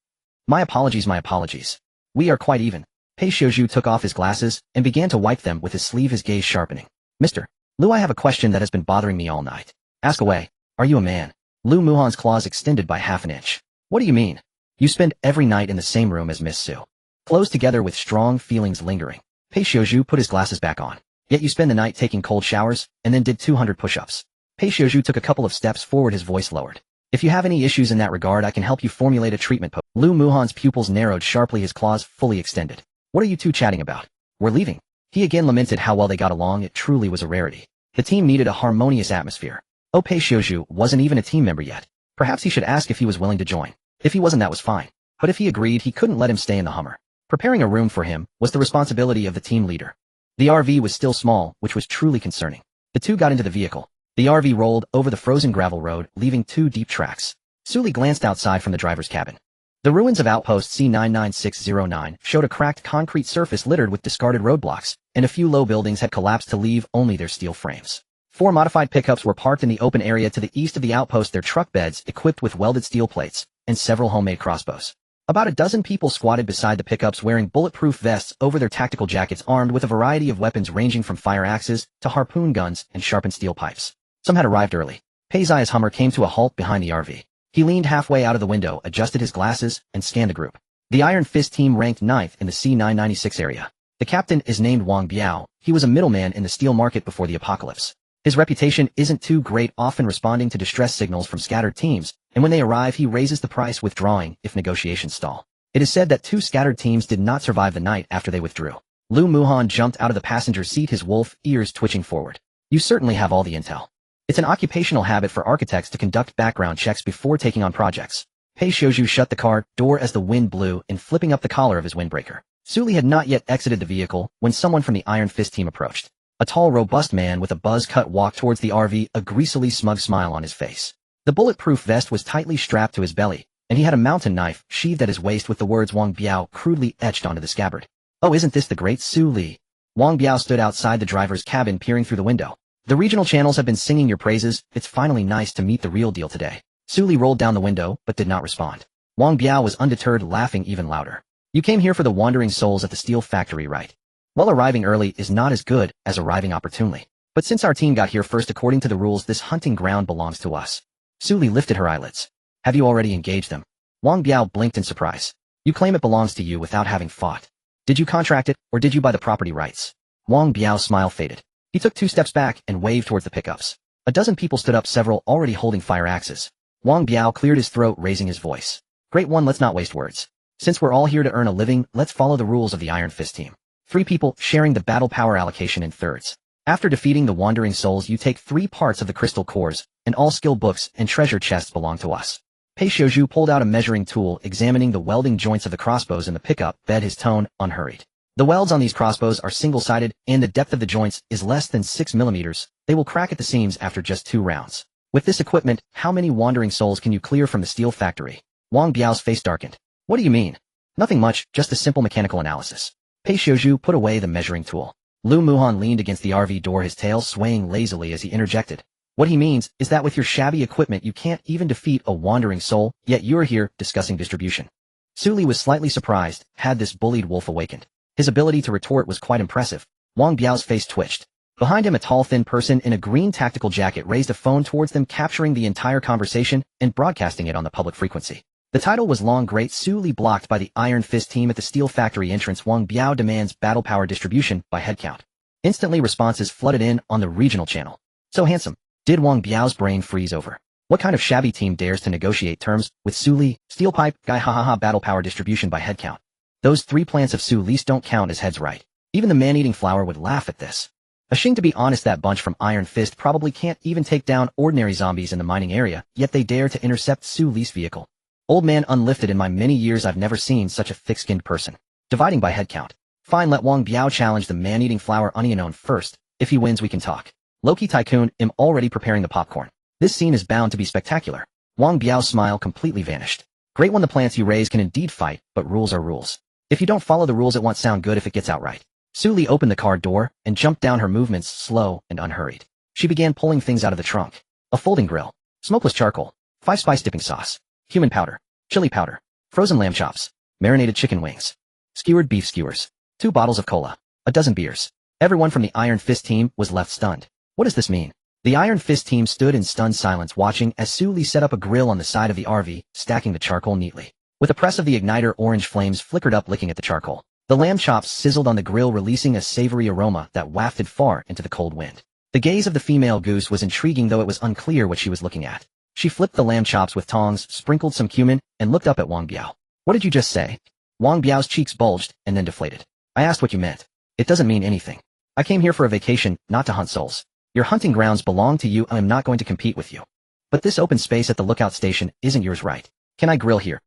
My apologies, my apologies. We are quite even. Pei Xiaozhu took off his glasses and began to wipe them with his sleeve, his gaze sharpening. Mr. Lu, I have a question that has been bothering me all night. Ask away. Are you a man? Lu Muhan's claws extended by half an inch. What do you mean? You spend every night in the same room as Miss Su. Closed together with strong feelings lingering. Pei Xiaozhu put his glasses back on. Yet you spend the night taking cold showers, and then did 200 push-ups. Pei Xiaozhu took a couple of steps forward, his voice lowered. If you have any issues in that regard, I can help you formulate a treatment. Lu Muhan's pupils narrowed sharply, his claws fully extended. What are you two chatting about? We're leaving. He again lamented how well they got along. It truly was a rarity. The team needed a harmonious atmosphere. Oh, Pei Xiaozhu wasn't even a team member yet. Perhaps he should ask if he was willing to join. If he wasn't, that was fine. But if he agreed, he couldn't let him stay in the Hummer. Preparing a room for him was the responsibility of the team leader. The RV was still small, which was truly concerning. The two got into the vehicle. The RV rolled over the frozen gravel road, leaving 2 deep tracks. Su Li glanced outside from the driver's cabin. The ruins of Outpost C99609 showed a cracked concrete surface littered with discarded roadblocks, and a few low buildings had collapsed to leave only their steel frames. 4 modified pickups were parked in the open area to the east of the outpost, their truck beds equipped with welded steel plates, and several homemade crossbows. About a dozen people squatted beside the pickups, wearing bulletproof vests over their tactical jackets, armed with a variety of weapons ranging from fire axes to harpoon guns and sharpened steel pipes. Some had arrived early. Pei's Hummer came to a halt behind the RV. He leaned halfway out of the window, adjusted his glasses, and scanned the group. The Iron Fist team ranked 9th in the C996 area. The captain is named Wang Biao. He was a middleman in the steel market before the apocalypse. His reputation isn't too great, often responding to distress signals from scattered teams, and when they arrive he raises the price, withdrawing if negotiations stall. It is said that 2 scattered teams did not survive the night after they withdrew. Lu Muhan jumped out of the passenger seat, his wolf ears twitching forward. You certainly have all the intel. It's an occupational habit for architects to conduct background checks before taking on projects. Pei Xiuzhu shut the car door as the wind blew and flipping up the collar of his windbreaker. Suli had not yet exited the vehicle when someone from the Iron Fist team approached. A tall, robust man with a buzz cut walked towards the RV, a greasily smug smile on his face. The bulletproof vest was tightly strapped to his belly, and he had a mountain knife sheathed at his waist with the words Wang Biao crudely etched onto the scabbard. Oh, isn't this the great Su Li? Wang Biao stood outside the driver's cabin peering through the window. The regional channels have been singing your praises. It's finally nice to meet the real deal today. Su Li rolled down the window, but did not respond. Wang Biao was undeterred, laughing even louder. You came here for the wandering souls at the steel factory, right? Well, arriving early is not as good as arriving opportunely. But since our team got here first according to the rules, this hunting ground belongs to us. Su Li lifted her eyelids. Have you already engaged them? Wang Biao blinked in surprise. You claim it belongs to you without having fought. Did you contract it, or did you buy the property rights? Wang Biao's smile faded. He took 2 steps back and waved towards the pickups. A dozen people stood up, several already holding fire axes. Wang Biao cleared his throat, raising his voice. Great one, let's not waste words. Since we're all here to earn a living, let's follow the rules of the Iron Fist team. 3 people sharing the battle power allocation in thirds. After defeating the wandering souls, you take 3 parts of the crystal cores, and all skill books and treasure chests belong to us. Pei Xiuzhu pulled out a measuring tool, examining the welding joints of the crossbows in the pickup, bed his tone, unhurried. The welds on these crossbows are single-sided, and the depth of the joints is less than 6 millimeters. They will crack at the seams after just 2 rounds. With this equipment, how many wandering souls can you clear from the steel factory? Wang Biao's face darkened. What do you mean? Nothing much, just a simple mechanical analysis. Pei Xiuzhu put away the measuring tool. Lu Muhan leaned against the RV door, his tail swaying lazily as he interjected. What he means is that with your shabby equipment you can't even defeat a wandering soul, yet you're here discussing distribution. Su Li was slightly surprised. Had this bullied wolf awakened? His ability to retort was quite impressive. Wang Biao's face twitched. Behind him, a tall, thin person in a green tactical jacket raised a phone towards them, capturing the entire conversation and broadcasting it on the public frequency. The title was Long Great Su Li blocked by the Iron Fist team at the steel factory entrance. Wang Biao demands battle power distribution by headcount. Instantly responses flooded in on the regional channel. So handsome. Did Wang Biao's brain freeze over? What kind of shabby team dares to negotiate terms with Su Li? Steel pipe guy, hahaha, battle power distribution by headcount. Those 3 plants of Su Li's don't count as heads, right? Even the man-eating flower would laugh at this. Ashamed, to be honest, that bunch from Iron Fist probably can't even take down ordinary zombies in the mining area, yet they dare to intercept Su Li's vehicle. Old man unlifted, in my many years I've never seen such a thick-skinned person. Dividing by headcount. Fine, let Wang Biao challenge the man-eating flower Onion first. If he wins we can talk. Loki Tycoon, am already preparing the popcorn. This scene is bound to be spectacular. Wang Biao's smile completely vanished. Great one, the plants you raise can indeed fight, but rules are rules. If you don't follow the rules it won't sound good if it gets out right. Su Li opened the car door and jumped down, her movements slow and unhurried. She began pulling things out of the trunk. A folding grill. Smokeless charcoal. 5-spice dipping sauce. Cumin powder. Chili powder. Frozen lamb chops. Marinated chicken wings. Skewered beef skewers. 2 bottles of cola. A dozen beers. Everyone from the Iron Fist team was left stunned. What does this mean? The Iron Fist team stood in stunned silence, watching as Su Li set up a grill on the side of the RV, stacking the charcoal neatly. With a press of the igniter, orange flames flickered up, licking at the charcoal. The lamb chops sizzled on the grill, releasing a savory aroma that wafted far into the cold wind. The gaze of the female goose was intriguing, though it was unclear what she was looking at. She flipped the lamb chops with tongs, sprinkled some cumin, and looked up at Wang Biao. What did you just say? Wang Biao's cheeks bulged and then deflated. I asked what you meant. It doesn't mean anything. I came here for a vacation, not to hunt souls. Your hunting grounds belong to you. I am not going to compete with you. But this open space at the lookout station isn't yours, right? Can I grill here?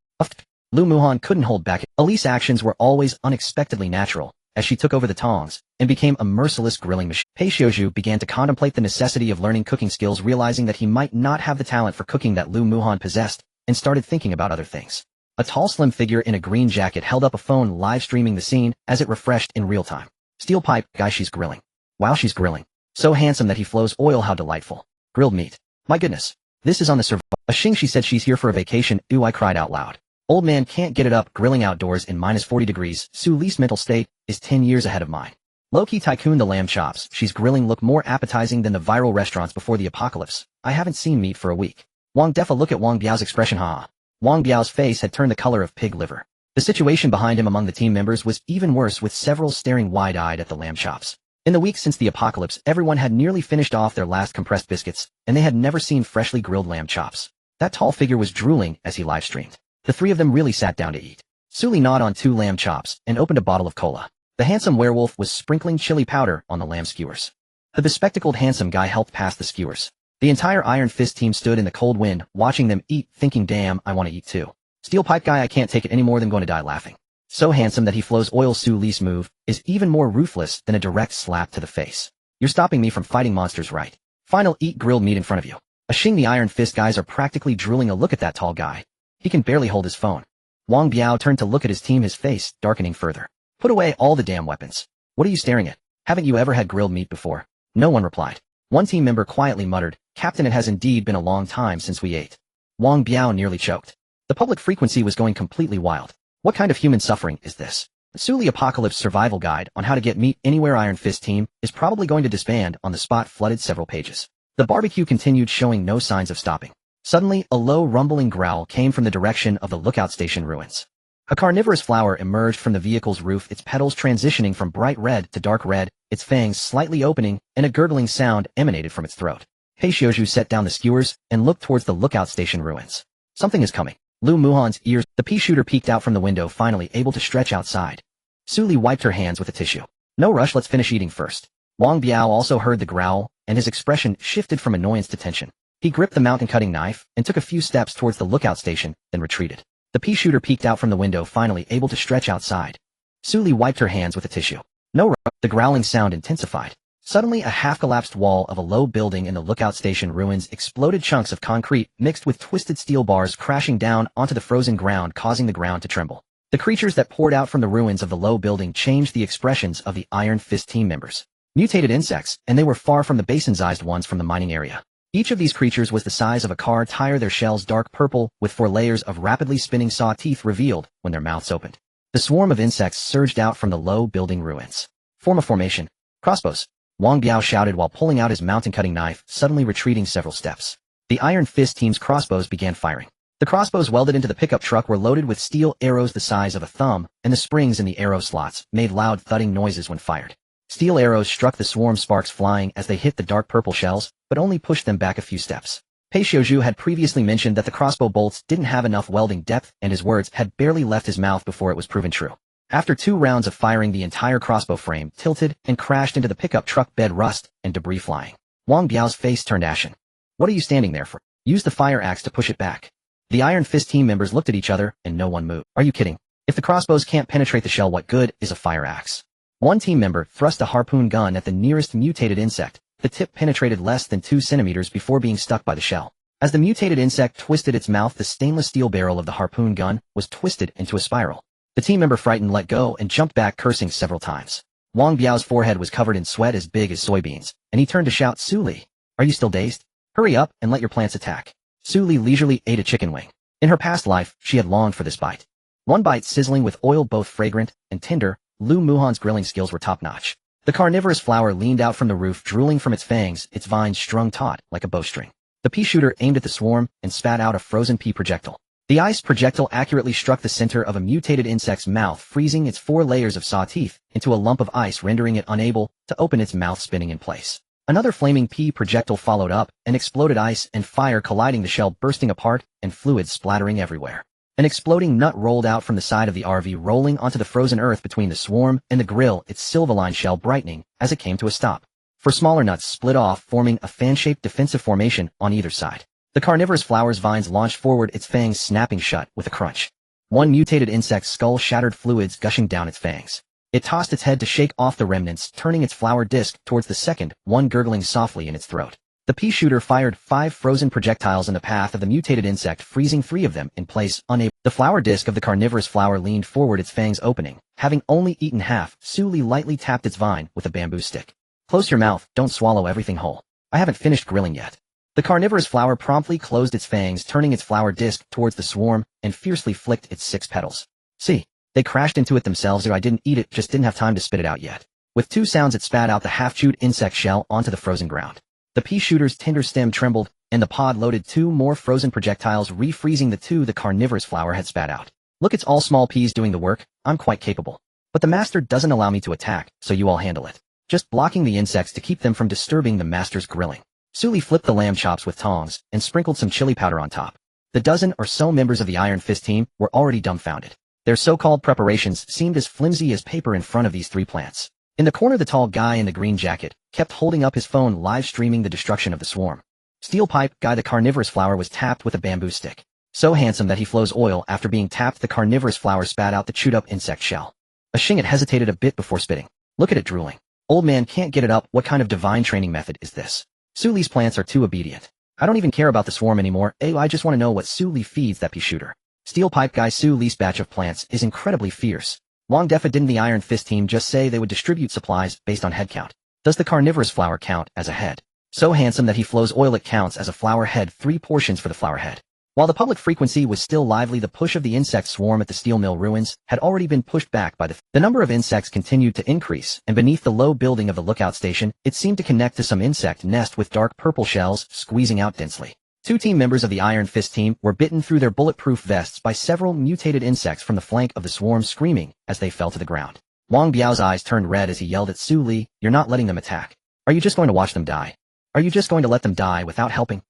Lu Muhan couldn't hold back. Elise's actions were always unexpectedly natural, as she took over the tongs and became a merciless grilling machine. Pei Xiuzhu began to contemplate the necessity of learning cooking skills, realizing that he might not have the talent for cooking that Lu Muhan possessed, and started thinking about other things. A tall, slim figure in a green jacket held up a phone, live streaming the scene as it refreshed in real time. Steel pipe guy, she's grilling. Wow, she's grilling. So handsome that he flows oil, how delightful. Grilled meat. My goodness. This is on the survival. Ashing, she said she's here for a vacation. Ooh, I cried out loud. Old man can't get it up, grilling outdoors in minus 40 degrees. Su Li's mental state is 10 years ahead of mine. Loki Tycoon, the lamb chops she's grilling look more appetizing than the viral restaurants before the apocalypse. I haven't seen meat for a week. Wang Defa, look at Wang Biao's expression, haha. Wang Biao's face had turned the color of pig liver. The situation behind him among the team members was even worse, with several staring wide-eyed at the lamb chops. In the weeks since the apocalypse, everyone had nearly finished off their last compressed biscuits, and they had never seen freshly grilled lamb chops. That tall figure was drooling as he live-streamed. The three of them really sat down to eat. Sully gnawed on 2 lamb chops and opened a bottle of cola. The handsome werewolf was sprinkling chili powder on the lamb skewers. The bespectacled handsome guy helped pass the skewers. The entire Iron Fist team stood in the cold wind, watching them eat, thinking, damn, I want to eat too. Steel pipe guy, I can't take it any more than going to die laughing. So handsome that he flows oil. Sully's move is even more ruthless than a direct slap to the face. You're stopping me from fighting monsters, right? Final eat grilled meat in front of you. Ashing, the Iron Fist guys are practically drooling a look at that tall guy. He can barely hold his phone. Wang Biao turned to look at his team, his face darkening further. Put away all the damn weapons. What are you staring at? Haven't you ever had grilled meat before? No one replied. One team member quietly muttered, Captain, it has indeed been a long time since we ate. Wang Biao nearly choked. The public frequency was going completely wild. What kind of human suffering is this? The Sully Apocalypse survival guide on how to get meat anywhere Iron Fist team is probably going to disband on the spot, flooded several pages. The barbecue continued, showing no signs of stopping. Suddenly, a low rumbling growl came from the direction of the lookout station ruins. A carnivorous flower emerged from the vehicle's roof, its petals transitioning from bright red to dark red, its fangs slightly opening, and a gurgling sound emanated from its throat. Pei Xiaozhu set down the skewers and looked towards the lookout station ruins. Something is coming. Lu Muhan's ears. The pea shooter peeked out from the window, finally able to stretch outside. Sully wiped her hands with a tissue. No rush, let's finish eating first. Wang Biao also heard the growl, and his expression shifted from annoyance to tension. He gripped the mountain-cutting knife and took a few steps towards the lookout station, then retreated. The pea shooter peeked out from the window, finally able to stretch outside. Sully wiped her hands with a tissue. No rush. The growling sound intensified. Suddenly, a half-collapsed wall of a low building in the lookout station ruins exploded, chunks of concrete mixed with twisted steel bars crashing down onto the frozen ground, causing the ground to tremble. The creatures that poured out from the ruins of the low building changed the expressions of the Iron Fist team members. Mutated insects, and they were far from the basin-sized ones from the mining area. Each of these creatures was the size of a car tire, their shells dark purple, with 4 layers of rapidly spinning saw teeth revealed when their mouths opened. The swarm of insects surged out from the low building ruins. Form a formation. Crossbows. Wang Biao shouted while pulling out his mountain-cutting knife, suddenly retreating several steps. The Iron Fist team's crossbows began firing. The crossbows welded into the pickup truck were loaded with steel arrows the size of a thumb, and the springs in the arrow slots made loud thudding noises when fired. Steel arrows struck the swarm, sparks flying as they hit the dark purple shells, but only pushed them back a few steps. Pei Xiaozhu had previously mentioned that the crossbow bolts didn't have enough welding depth, and his words had barely left his mouth before it was proven true. After 2 rounds of firing, the entire crossbow frame tilted and crashed into the pickup truck bed, rust and debris flying. Wang Biao's face turned ashen. What are you standing there for? Use the fire axe to push it back. The Iron Fist team members looked at each other, and no one moved. Are you kidding? If the crossbows can't penetrate the shell, what good is a fire axe? One team member thrust a harpoon gun at the nearest mutated insect. The tip penetrated less than 2 centimeters before being stuck by the shell. As the mutated insect twisted its mouth, the stainless steel barrel of the harpoon gun was twisted into a spiral. The team member, frightened, let go and jumped back, cursing several times. Wang Biao's forehead was covered in sweat as big as soybeans, and he turned to shout, Sully, are you still dazed? Hurry up and let your plants attack. Sully leisurely ate a chicken wing. In her past life, she had longed for this bite. One bite sizzling with oil, both fragrant and tender. Lu Muhan's grilling skills were top-notch. The carnivorous flower leaned out from the roof, drooling from its fangs, its vines strung taut like a bowstring. The pea shooter aimed at the swarm and spat out a frozen pea projectile. The ice projectile accurately struck the center of a mutated insect's mouth, freezing its 4 layers of saw teeth into a lump of ice, rendering it unable to open its mouth, spinning in place. Another flaming pea projectile followed up and exploded, ice and fire colliding, the shell bursting apart and fluid splattering everywhere. An exploding nut rolled out from the side of the RV, rolling onto the frozen earth between the swarm and the grill, its silver-lined shell brightening as it came to a stop. 4 smaller nuts split off, forming a fan-shaped defensive formation on either side. The carnivorous flower's vines launched forward, its fangs snapping shut with a crunch. One mutated insect's skull shattered, fluids gushing down its fangs. It tossed its head to shake off the remnants, turning its flower disc towards the second, one gurgling softly in its throat. The pea shooter fired 5 frozen projectiles in the path of the mutated insect, freezing 3 of them in place, unable. The flower disc of the carnivorous flower leaned forward, its fangs opening. Having only eaten half, Sully lightly tapped its vine with a bamboo stick. Close your mouth, don't swallow everything whole. I haven't finished grilling yet. The carnivorous flower promptly closed its fangs, turning its flower disc towards the swarm, and fiercely flicked its 6 petals. See, they crashed into it themselves, or I didn't eat it, just didn't have time to spit it out yet. With 2 sounds, it spat out the half-chewed insect shell onto the frozen ground. The pea shooter's tender stem trembled, and the pod loaded 2 more frozen projectiles, refreezing the 2 the carnivorous flower had spat out. Look, it's all small peas doing the work. I'm quite capable. But the master doesn't allow me to attack, so you all handle it. Just blocking the insects to keep them from disturbing the master's grilling. Sully flipped the lamb chops with tongs and sprinkled some chili powder on top. The dozen or so members of the Iron Fist team were already dumbfounded. Their so-called preparations seemed as flimsy as paper in front of these three plants. In the corner, the tall guy in the green jacket kept holding up his phone, live streaming the destruction of the swarm. Steel Pipe Guy, the carnivorous flower, was tapped with a bamboo stick. So handsome that he flows oil. After being tapped, the carnivorous flower spat out the chewed-up insect shell. Shrieked hesitated a bit before spitting. Look at it drooling. Old man can't get it up. What kind of divine training method is this? Su Li's plants are too obedient. I don't even care about the swarm anymore. I just want to know what Su Li feeds that pea shooter. Steel Pipe Guy, Su Li's batch of plants is incredibly fierce. Long Defa, didn't the Iron Fist team just say they would distribute supplies based on head count? Does the carnivorous flower count as a head? So handsome that he flows oil, it counts as a flower head, 3 portions for the flower head. While the public frequency was still lively, the push of the insect swarm at the steel mill ruins had already been pushed back by the number of insects continued to increase, and beneath the low building of the lookout station, it seemed to connect to some insect nest with dark purple shells squeezing out densely. 2 team members of the Iron Fist team were bitten through their bulletproof vests by several mutated insects from the flank of the swarm, screaming as they fell to the ground. Wang Biao's eyes turned red as he yelled at Su Li, "You're not letting them attack. Are you just going to watch them die? Are you just going to let them die without helping?"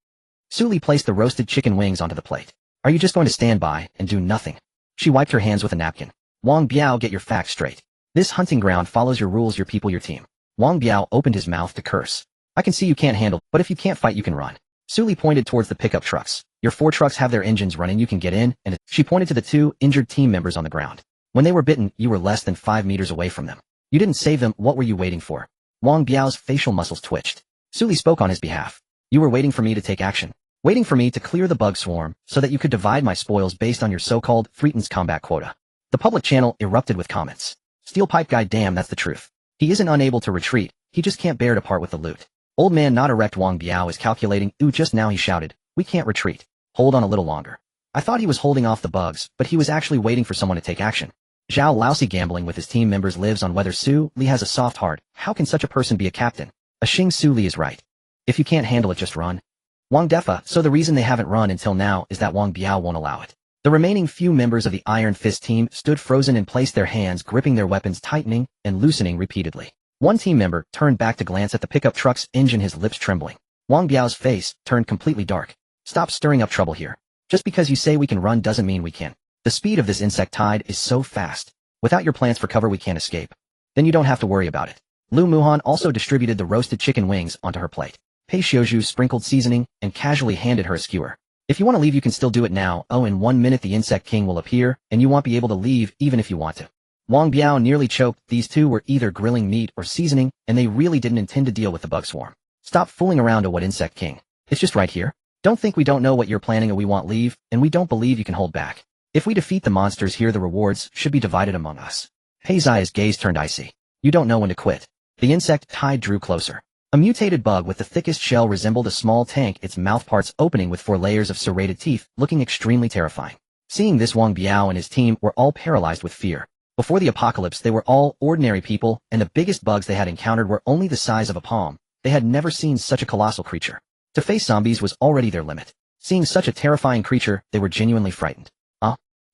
Su Li placed the roasted chicken wings onto the plate. "Are you just going to stand by and do nothing?" She wiped her hands with a napkin. "Wang Biao, get your facts straight. This hunting ground follows your rules, your people, your team." Wang Biao opened his mouth to curse. "I can see you can't handle, but if you can't fight, you can run." Su Li pointed towards the pickup trucks. "Your 4 trucks have their engines running, you can get in," and she pointed to the 2 injured team members on the ground. "When they were bitten, you were less than 5 meters away from them. You didn't save them. What were you waiting for?" Wang Biao's facial muscles twitched. Su Li spoke on his behalf. "You were waiting for me to take action. Waiting for me to clear the bug swarm so that you could divide my spoils based on your so-called Freeton's combat quota." The public channel erupted with comments. "Steel Pipe Guy, damn, that's the truth. He isn't unable to retreat, he just can't bear to part with the loot." Old man not erect. Wang Biao is calculating. "Ooh, just now he shouted, 'We can't retreat. Hold on a little longer.' I thought he was holding off the bugs, but he was actually waiting for someone to take action." Zhao Lousy, gambling with his team members, lives on whether Su Li has a soft heart. How can such a person be a captain? Xing Su Li is right. If you can't handle it, just run. Wang Defa, so the reason they haven't run until now is that Wang Biao won't allow it. The remaining few members of the Iron Fist team stood frozen in place, their hands gripping their weapons, tightening and loosening repeatedly. One team member turned back to glance at the pickup truck's engine, his lips trembling. Wang Biao's face turned completely dark. "Stop stirring up trouble here. Just because you say we can run doesn't mean we can. The speed of this insect tide is so fast. Without your plants for cover, we can't escape. Then you don't have to worry about it." Lu Muhan also distributed the roasted chicken wings onto her plate. Pei Xiaozhu sprinkled seasoning and casually handed her a skewer. "If you want to leave, you can still do it now. Oh, in 1 minute the insect king will appear, and you won't be able to leave even if you want to." Wang Biao nearly choked. These 2 were either grilling meat or seasoning, and they really didn't intend to deal with the bug swarm. "Stop fooling around. To what insect king? It's just right here. Don't think we don't know what you're planning, or we want leave, and we don't believe you can hold back. If we defeat the monsters here, the rewards should be divided among us." Pei Zai's gaze turned icy. "You don't know when to quit." The insect tide drew closer. A mutated bug with the thickest shell resembled a small tank, its mouthparts opening with 4 layers of serrated teeth, looking extremely terrifying. Seeing this, Wang Biao and his team were all paralyzed with fear. Before the apocalypse, they were all ordinary people, and the biggest bugs they had encountered were only the size of a palm. They had never seen such a colossal creature. To face zombies was already their limit. Seeing such a terrifying creature, they were genuinely frightened.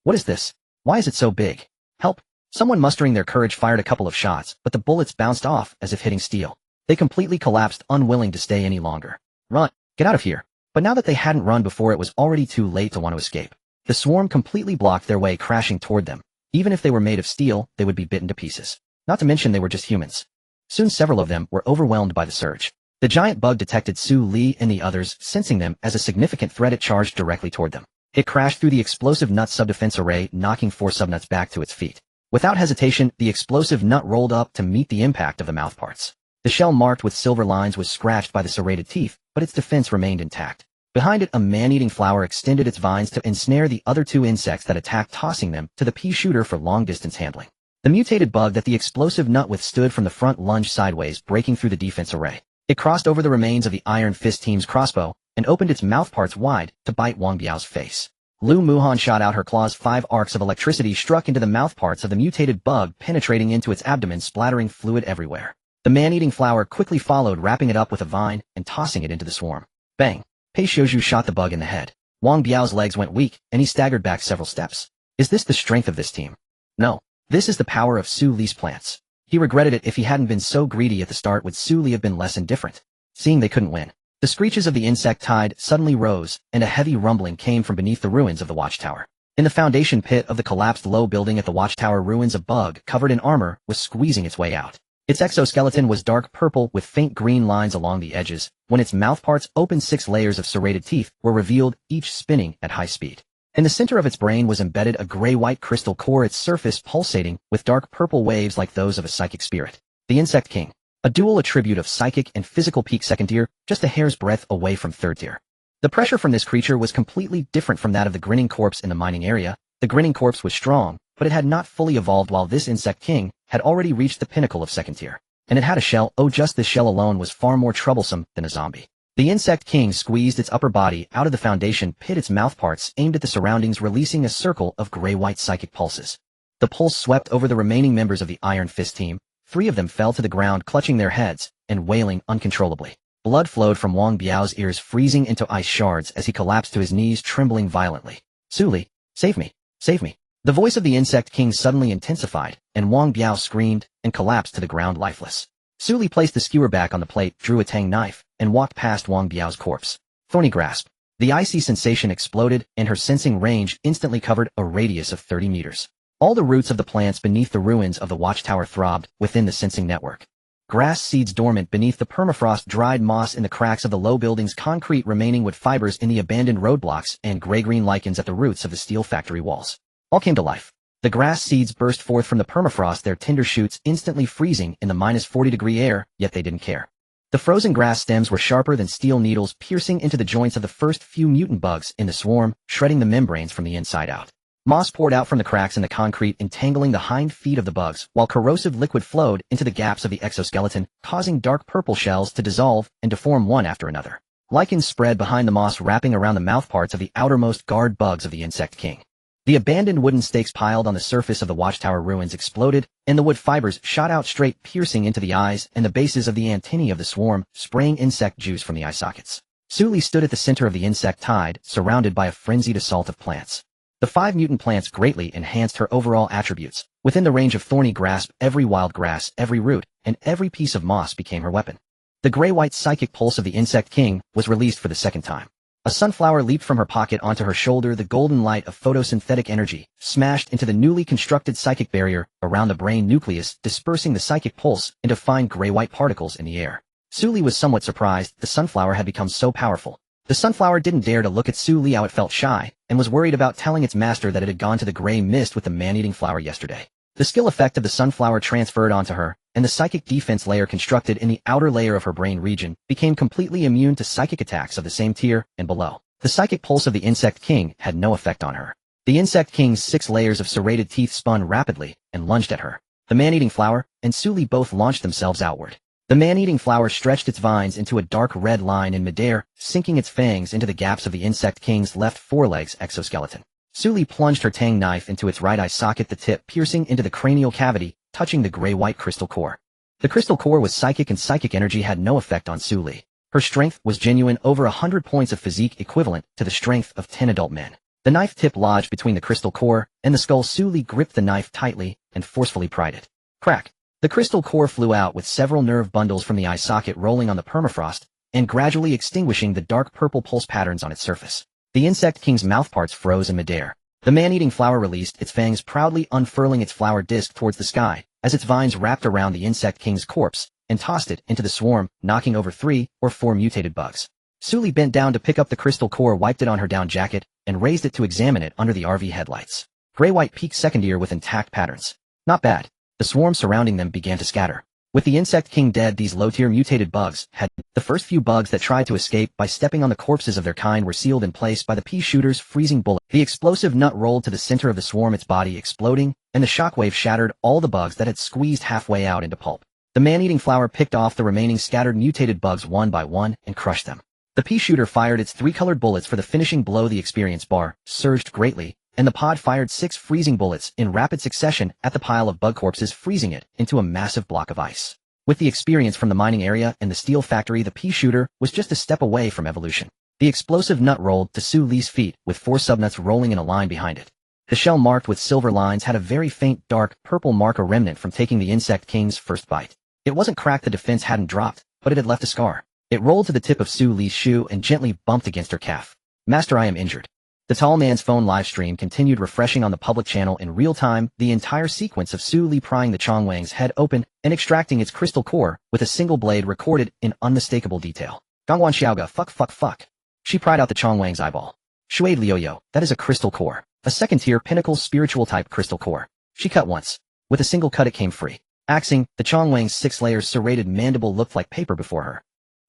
What is this? Why is it so big? Help! Someone mustering their courage fired a couple of shots, but the bullets bounced off as if hitting steel. They completely collapsed, unwilling to stay any longer. "Run! Get out of here!" But now that they hadn't run before, it was already too late to want to escape. The swarm completely blocked their way, crashing toward them. Even if they were made of steel, they would be bitten to pieces. Not to mention they were just humans. Soon several of them were overwhelmed by the surge. The giant bug detected Su Li and the others, sensing them as a significant threat. It charged directly toward them. It crashed through the explosive nut sub-defense array, knocking 4 subnuts back to its feet. Without hesitation, the explosive nut rolled up to meet the impact of the mouthparts. The shell marked with silver lines was scratched by the serrated teeth, but its defense remained intact. Behind it, a man-eating flower extended its vines to ensnare the other 2 insects that attacked, tossing them to the pea shooter for long-distance handling. The mutated bug that the explosive nut withstood from the front lunged sideways, breaking through the defense array. It crossed over the remains of the Iron Fist team's crossbow and opened its mouthparts wide to bite Wang Biao's face. Lu Muhan shot out her claws. 5 arcs of electricity struck into the mouthparts of the mutated bug, penetrating into its abdomen, splattering fluid everywhere. The man-eating flower quickly followed, wrapping it up with a vine and tossing it into the swarm. Bang! Pei Xiaozhu shot the bug in the head. Wang Biao's legs went weak, and he staggered back several steps. Is this the strength of this team? No. This is the power of Su Li's plants. He regretted it. If he hadn't been so greedy at the start, would Su Li have been less indifferent? Seeing they couldn't win, The screeches of the insect tide suddenly rose, and a heavy rumbling came from beneath the ruins of the watchtower. In the foundation pit of the collapsed low building at the watchtower ruins, a bug covered in armor was squeezing its way out. Its exoskeleton was dark purple with faint green lines along the edges. When its mouthparts opened, 6 layers of serrated teeth were revealed, each spinning at high speed. In the center of its brain was embedded a gray-white crystal core, its surface pulsating with dark purple waves like those of a psychic spirit. The Insect King, a dual attribute of psychic and physical, peak 2nd tier, just a hair's breadth away from 3rd tier. The pressure from this creature was completely different from that of the grinning corpse in the mining area. The grinning corpse was strong, but it had not fully evolved, while this Insect King had already reached the pinnacle of 2nd tier. And it had a shell. Oh, just this shell alone was far more troublesome than a zombie. The Insect King squeezed its upper body out of the foundation pit, its mouthparts aimed at the surroundings, releasing a circle of gray-white psychic pulses. The pulse swept over the remaining members of the Iron Fist team. 3 of them fell to the ground, clutching their heads and wailing uncontrollably. Blood flowed from Wang Biao's ears, freezing into ice shards as he collapsed to his knees, trembling violently. Suli, save me, save me. The voice of the Insect King suddenly intensified, and Wang Biao screamed and collapsed to the ground lifeless. Suli placed the skewer back on the plate, drew a tang knife, and walked past Wang Biao's corpse. Thorny grasp. The icy sensation exploded, and her sensing range instantly covered a radius of 30 meters. All the roots of the plants beneath the ruins of the watchtower throbbed within the sensing network. Grass seeds dormant beneath the permafrost, dried moss in the cracks of the low buildings, concrete remaining wood fibers in the abandoned roadblocks, and gray-green lichens at the roots of the steel factory walls. All came to life. The grass seeds burst forth from the permafrost, their tender shoots instantly freezing in the -40-degree air, yet they didn't care. The frozen grass stems were sharper than steel needles, piercing into the joints of the first few mutant bugs in the swarm, shredding the membranes from the inside out. Moss poured out from the cracks in the concrete, entangling the hind feet of the bugs, while corrosive liquid flowed into the gaps of the exoskeleton, causing dark purple shells to dissolve and deform one after another. Lichens spread behind the moss, wrapping around the mouthparts of the outermost guard bugs of the Insect King. The abandoned wooden stakes piled on the surface of the watchtower ruins exploded, and the wood fibers shot out straight, piercing into the eyes and the bases of the antennae of the swarm, spraying insect juice from the eye sockets. Suli stood at the center of the insect tide, surrounded by a frenzied assault of plants. The 5 mutant plants greatly enhanced her overall attributes. Within the range of Thorny grasp, every wild grass, every root, and every piece of moss became her weapon. The gray-white psychic pulse of the Insect King was released for the 2nd time. A sunflower leaped from her pocket onto her shoulder, the golden light of photosynthetic energy smashed into the newly constructed psychic barrier around the brain nucleus, dispersing the psychic pulse into fine gray-white particles in the air. Suli was somewhat surprised. The sunflower had become so powerful. The sunflower didn't dare to look at Su Liao. It felt shy, and was worried about telling its master that it had gone to the gray mist with the man-eating flower yesterday. The skill effect of the sunflower transferred onto her, and the psychic defense layer constructed in the outer layer of her brain region became completely immune to psychic attacks of the same tier and below. The psychic pulse of the Insect King had no effect on her. The Insect King's 6 layers of serrated teeth spun rapidly and lunged at her. The man-eating flower and Suli both launched themselves outward. The man-eating flower stretched its vines into a dark red line in midair, sinking its fangs into the gaps of the Insect King's left forelegs exoskeleton. Suli plunged her tang knife into its right eye socket, the tip piercing into the cranial cavity, touching the gray-white crystal core. The crystal core was psychic, and psychic energy had no effect on Suli. Her strength was genuine, over 100 points of physique equivalent to the strength of 10 adult men. The knife tip lodged between the crystal core and the skull. Suli gripped the knife tightly and forcefully pried it. Crack! The crystal core flew out with several nerve bundles from the eye socket rolling on the permafrost and gradually extinguishing the dark purple pulse patterns on its surface. The Insect King's mouthparts froze in midair. The man-eating flower released its fangs, proudly unfurling its flower disc towards the sky as its vines wrapped around the Insect King's corpse and tossed it into the swarm, knocking over 3 or 4 mutated bugs. Suli bent down to pick up the crystal core, wiped it on her down jacket, and raised it to examine it under the RV headlights. Gray-white peak 2nd ear with intact patterns. Not bad. The swarm surrounding them began to scatter. With the Insect King dead, these low-tier mutated bugs had the first few bugs that tried to escape by stepping on the corpses of their kind were sealed in place by the pea shooter's freezing bullet. The explosive nut rolled to the center of the swarm, its body exploding, and the shockwave shattered all the bugs that had squeezed halfway out into pulp. The man-eating flower picked off the remaining scattered mutated bugs one by one and crushed them. The pea shooter fired its 3 colored bullets for the finishing blow. The experience bar surged greatly, and the pod fired 6 freezing bullets in rapid succession at the pile of bug corpses, freezing it into a massive block of ice. With the experience from the mining area and the steel factory, the pea shooter was just a step away from evolution. The explosive nut rolled to Su Li's feet, with 4 subnuts rolling in a line behind it. The shell marked with silver lines had a very faint dark purple mark, a remnant from taking the Insect King's first bite. It wasn't cracked, the defense hadn't dropped, but it had left a scar. It rolled to the tip of Su Li's shoe and gently bumped against her calf. Master, I am injured. The tall man's phone livestream continued refreshing on the public channel in real time, the entire sequence of Su Li prying the Chongwang's head open and extracting its crystal core with a single blade recorded in unmistakable detail. Gangwan Xiaoga, fuck. She pried out the Chongwang's eyeball. Shuade Liuyo, that is a crystal core. A second-tier pinnacle spiritual type crystal core. She cut once. With a single cut it came free. Axing, the Chongwang's 6-layer serrated mandible looked like paper before her.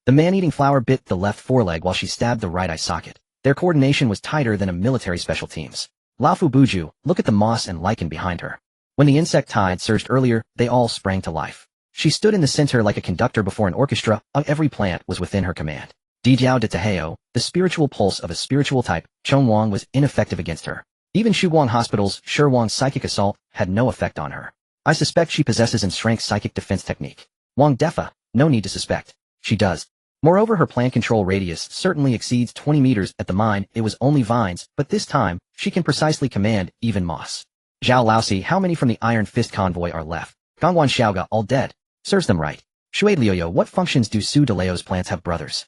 The man-eating flower bit the left foreleg while she stabbed the right eye socket. Their coordination was tighter than a military special teams. Laofu Buju, look at the moss and lichen behind her. When the insect tide surged earlier, they all sprang to life. She stood in the center like a conductor before an orchestra, every plant was within her command. Dijiao de Teheo, the spiritual pulse of a spiritual type, Chongwang was ineffective against her. Even Shuguang Hospital's Shuguang's psychic assault had no effect on her. I suspect she possesses an strength psychic defense technique. Wang Defa, no need to suspect. She does. Moreover, her plant control radius certainly exceeds 20 meters. At the mine, it was only vines, but this time, she can precisely command even moss. Zhao Laosi, how many from the Iron Fist convoy are left? Gangwan Xiaoga, all dead. Serves them right. Shuade Liuyo, what functions do Su Deleo's plants have, brothers?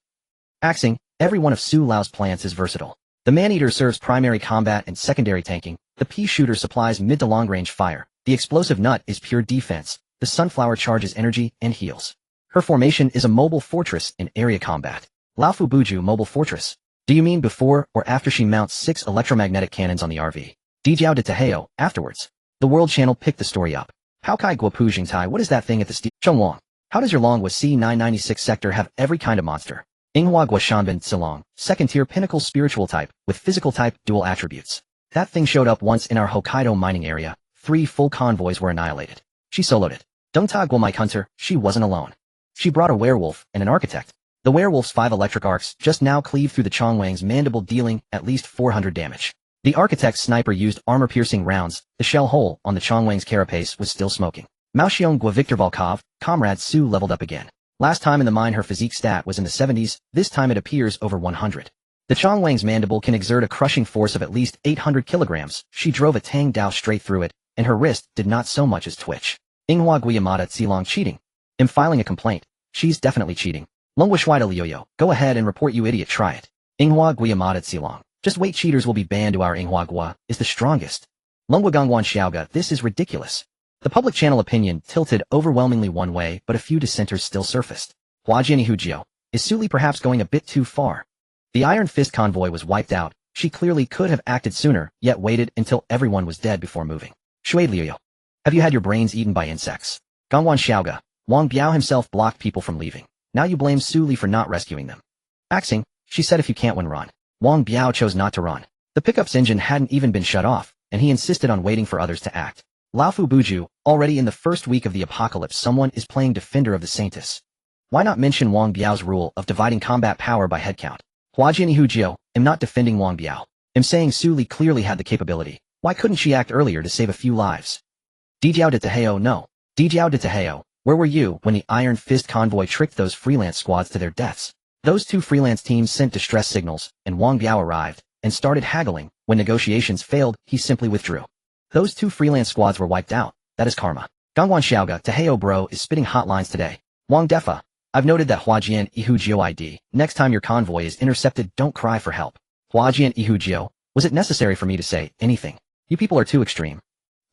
Axing, every one of Su Lao's plants is versatile. The man-eater serves primary combat and secondary tanking, the pea shooter supplies mid to long-range fire, the explosive nut is pure defense, the sunflower charges energy and heals. Her formation is a mobile fortress in area combat. Laofu Buju, mobile fortress. Do you mean before or after she mounts 6 electromagnetic cannons on the RV? Dijiao de Teheo, afterwards. The World Channel picked the story up. How Kai Guopu Jingtai, what is that thing at the Chongwang? How does your Longhua C996 sector have every kind of monster? Inghua Guashanbin Silong, second-tier pinnacle spiritual type, with physical type dual attributes. That thing showed up once in our Hokkaido mining area. 3 full convoys were annihilated. She soloed it. Dongta Guomike Hunter, she wasn't alone. She brought a werewolf and an architect. The werewolf's 5 electric arcs just now cleaved through the Chongwang's mandible, dealing at least 400 damage. The architect's sniper used armor-piercing rounds. The shell hole on the Chongwang's carapace was still smoking. Maoxiong Gua Victor Volkov, Comrade Su leveled up again. Last time in the mine her physique stat was in the 70s, this time it appears over 100. The Chongwang's mandible can exert a crushing force of at least 800 kilograms. She drove a Tang Dao straight through it, and her wrist did not so much as twitch. Inghua Guiyamada Tsilong cheating. I'm filing a complaint. She's definitely cheating. Longwashwaida Liuyo, go ahead and report, you idiot, try it. Inghua Guiyamada Tsilong. Just wait, cheaters will be banned to our Inghua Gua is the strongest. Longwa Gangwan Xiaoga, this is ridiculous. The public channel opinion tilted overwhelmingly one way, but a few dissenters still surfaced. Huajian Hujio, is Su Li perhaps going a bit too far? The Iron Fist convoy was wiped out. She clearly could have acted sooner, yet waited until everyone was dead before moving. Shuade Liuyo, have you had your brains eaten by insects? Gangwan Xiaoga, Wang Biao himself blocked people from leaving. Now you blame Su Li for not rescuing them. Axing, she said if you can't win, run. Wang Biao chose not to run. The pickup's engine hadn't even been shut off, and he insisted on waiting for others to act. Laofu Buju, already in the first week of the apocalypse someone is playing Defender of the Saints. Why not mention Wang Biao's rule of dividing combat power by headcount? Huajian Hujio, I'm not defending Wang Biao. I'm saying Su Li clearly had the capability. Why couldn't she act earlier to save a few lives? Dijiao de Teheo, no. Dijiao de Teheo, where were you when the Iron Fist convoy tricked those freelance squads to their deaths? Those 2 freelance teams sent distress signals, and Wang Biao arrived, and started haggling. When negotiations failed, he simply withdrew. Those 2 freelance squads were wiped out. That is karma. Gangwan Xiaoga, Teheo bro is spitting hotlines today. Wang Defa, I've noted that Huajian Ihujio ID. Next time your convoy is intercepted, don't cry for help. Huajian Ihujio, was it necessary for me to say anything? You people are too extreme.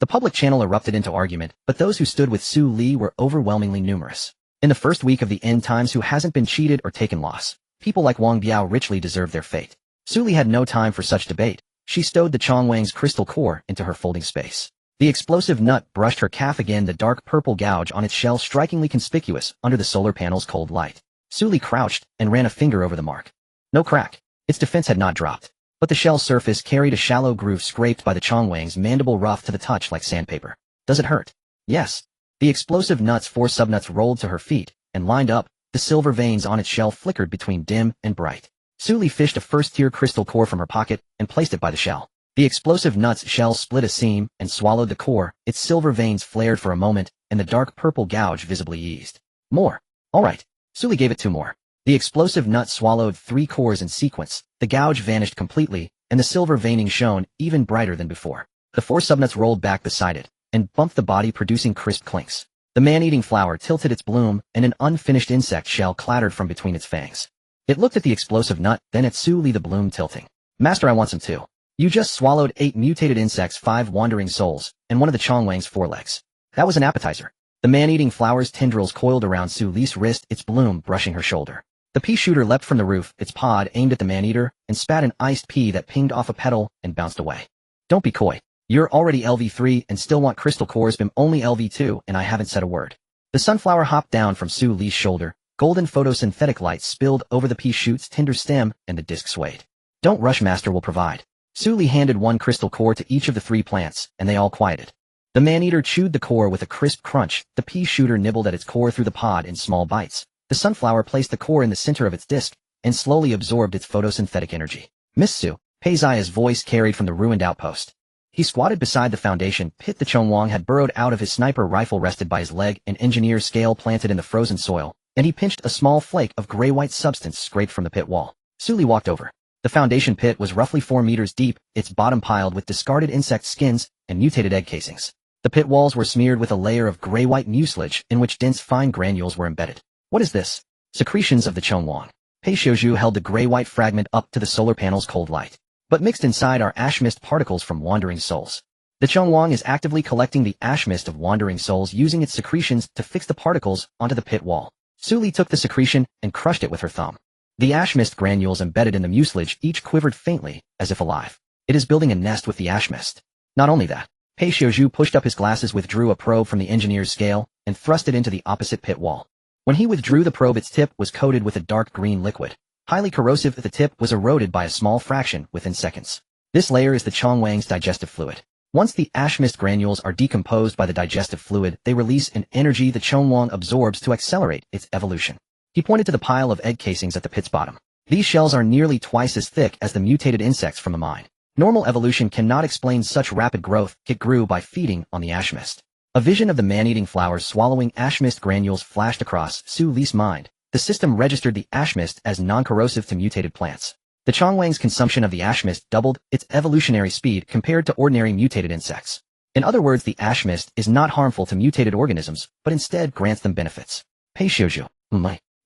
The public channel erupted into argument, but those who stood with Su Li were overwhelmingly numerous. In the first week of the end times, who hasn't been cheated or taken loss? People like Wang Biao richly deserve their fate. Su Li had no time for such debate. She stowed the Chongwang's crystal core into her folding space. The explosive nut brushed her calf again, the dark purple gouge on its shell strikingly conspicuous under the solar panel's cold light. Su Li crouched and ran a finger over the mark. No crack. Its defense had not dropped. But the shell surface carried a shallow groove scraped by the Chongwang's mandible, rough to the touch like sandpaper. Does it hurt? Yes. The explosive nut's 4 subnuts rolled to her feet and lined up. The silver veins on its shell flickered between dim and bright. Su Li fished a first-tier crystal core from her pocket and placed it by the shell. The explosive nut's shell split a seam and swallowed the core. Its silver veins flared for a moment, and the dark purple gouge visibly eased. More. All right. Su Li gave it 2 more. The explosive nut swallowed 3 cores in sequence. The gouge vanished completely, and the silver veining shone even brighter than before. The 4 subnuts rolled back beside it and bumped the body, producing crisp clinks. The man-eating flower tilted its bloom, and an unfinished insect shell clattered from between its fangs. It looked at the explosive nut, then at Su Li, the bloom tilting. Master, I want some too. You just swallowed 8 mutated insects, 5 wandering souls, and one of the Chongwang's forelegs. That was an appetizer. The man-eating flower's tendrils coiled around Su Li's wrist, its bloom brushing her shoulder. The pea shooter leapt from the roof, its pod aimed at the man-eater, and spat an iced pea that pinged off a petal and bounced away. Don't be coy. You're already LV3 and still want crystal cores, but I'm only LV2 and I haven't said a word. The sunflower hopped down from Su Li's shoulder. Golden photosynthetic light spilled over the pea shoot's tender stem and the disc swayed. Don't rush, Master will provide. Su Li handed 1 crystal core to each of the 3 plants, and they all quieted. The man-eater chewed the core with a crisp crunch. The pea shooter nibbled at its core through the pod in small bites. The sunflower placed the core in the center of its disc and slowly absorbed its photosynthetic energy. Miss Su, Peizaya's voice carried from the ruined outpost. He squatted beside the foundation pit. The Chongwang had burrowed out of his sniper rifle rested by his leg, an engineer's scale planted in the frozen soil, and he pinched a small flake of gray-white substance scraped from the pit wall. Su Li walked over. The foundation pit was roughly 4 meters deep, its bottom piled with discarded insect skins and mutated egg casings. The pit walls were smeared with a layer of gray-white mucilage in which dense fine granules were embedded. What is this? Secretions of the Chongwang. Pei Xiaozhu held the gray-white fragment up to the solar panel's cold light. But mixed inside are ash mist particles from wandering souls. The Chongwang is actively collecting the ash mist of wandering souls, using its secretions to fix the particles onto the pit wall. Su Li took the secretion and crushed it with her thumb. The ash mist granules embedded in the mucilage each quivered faintly, as if alive. It is building a nest with the ash mist. Not only that, Pei Xiaozhu pushed up his glasses, withdrew a probe from the engineer's scale, and thrust it into the opposite pit wall. When he withdrew the probe, its tip was coated with a dark green liquid. Highly corrosive, the tip was eroded by a small fraction within seconds. This layer is the Chongwang's digestive fluid. Once the ash mist granules are decomposed by the digestive fluid, they release an energy the Chongwang absorbs to accelerate its evolution. He pointed to the pile of egg casings at the pit's bottom. These shells are nearly twice as thick as the mutated insects from the mine. Normal evolution cannot explain such rapid growth. It grew by feeding on the ash mist. A vision of the man-eating flowers swallowing ash mist granules flashed across Su Li's mind. The system registered the ash mist as non-corrosive to mutated plants. The Chongwang's consumption of the ash mist doubled its evolutionary speed compared to ordinary mutated insects. In other words, the ash mist is not harmful to mutated organisms, but instead grants them benefits. Pei Xiaozhu,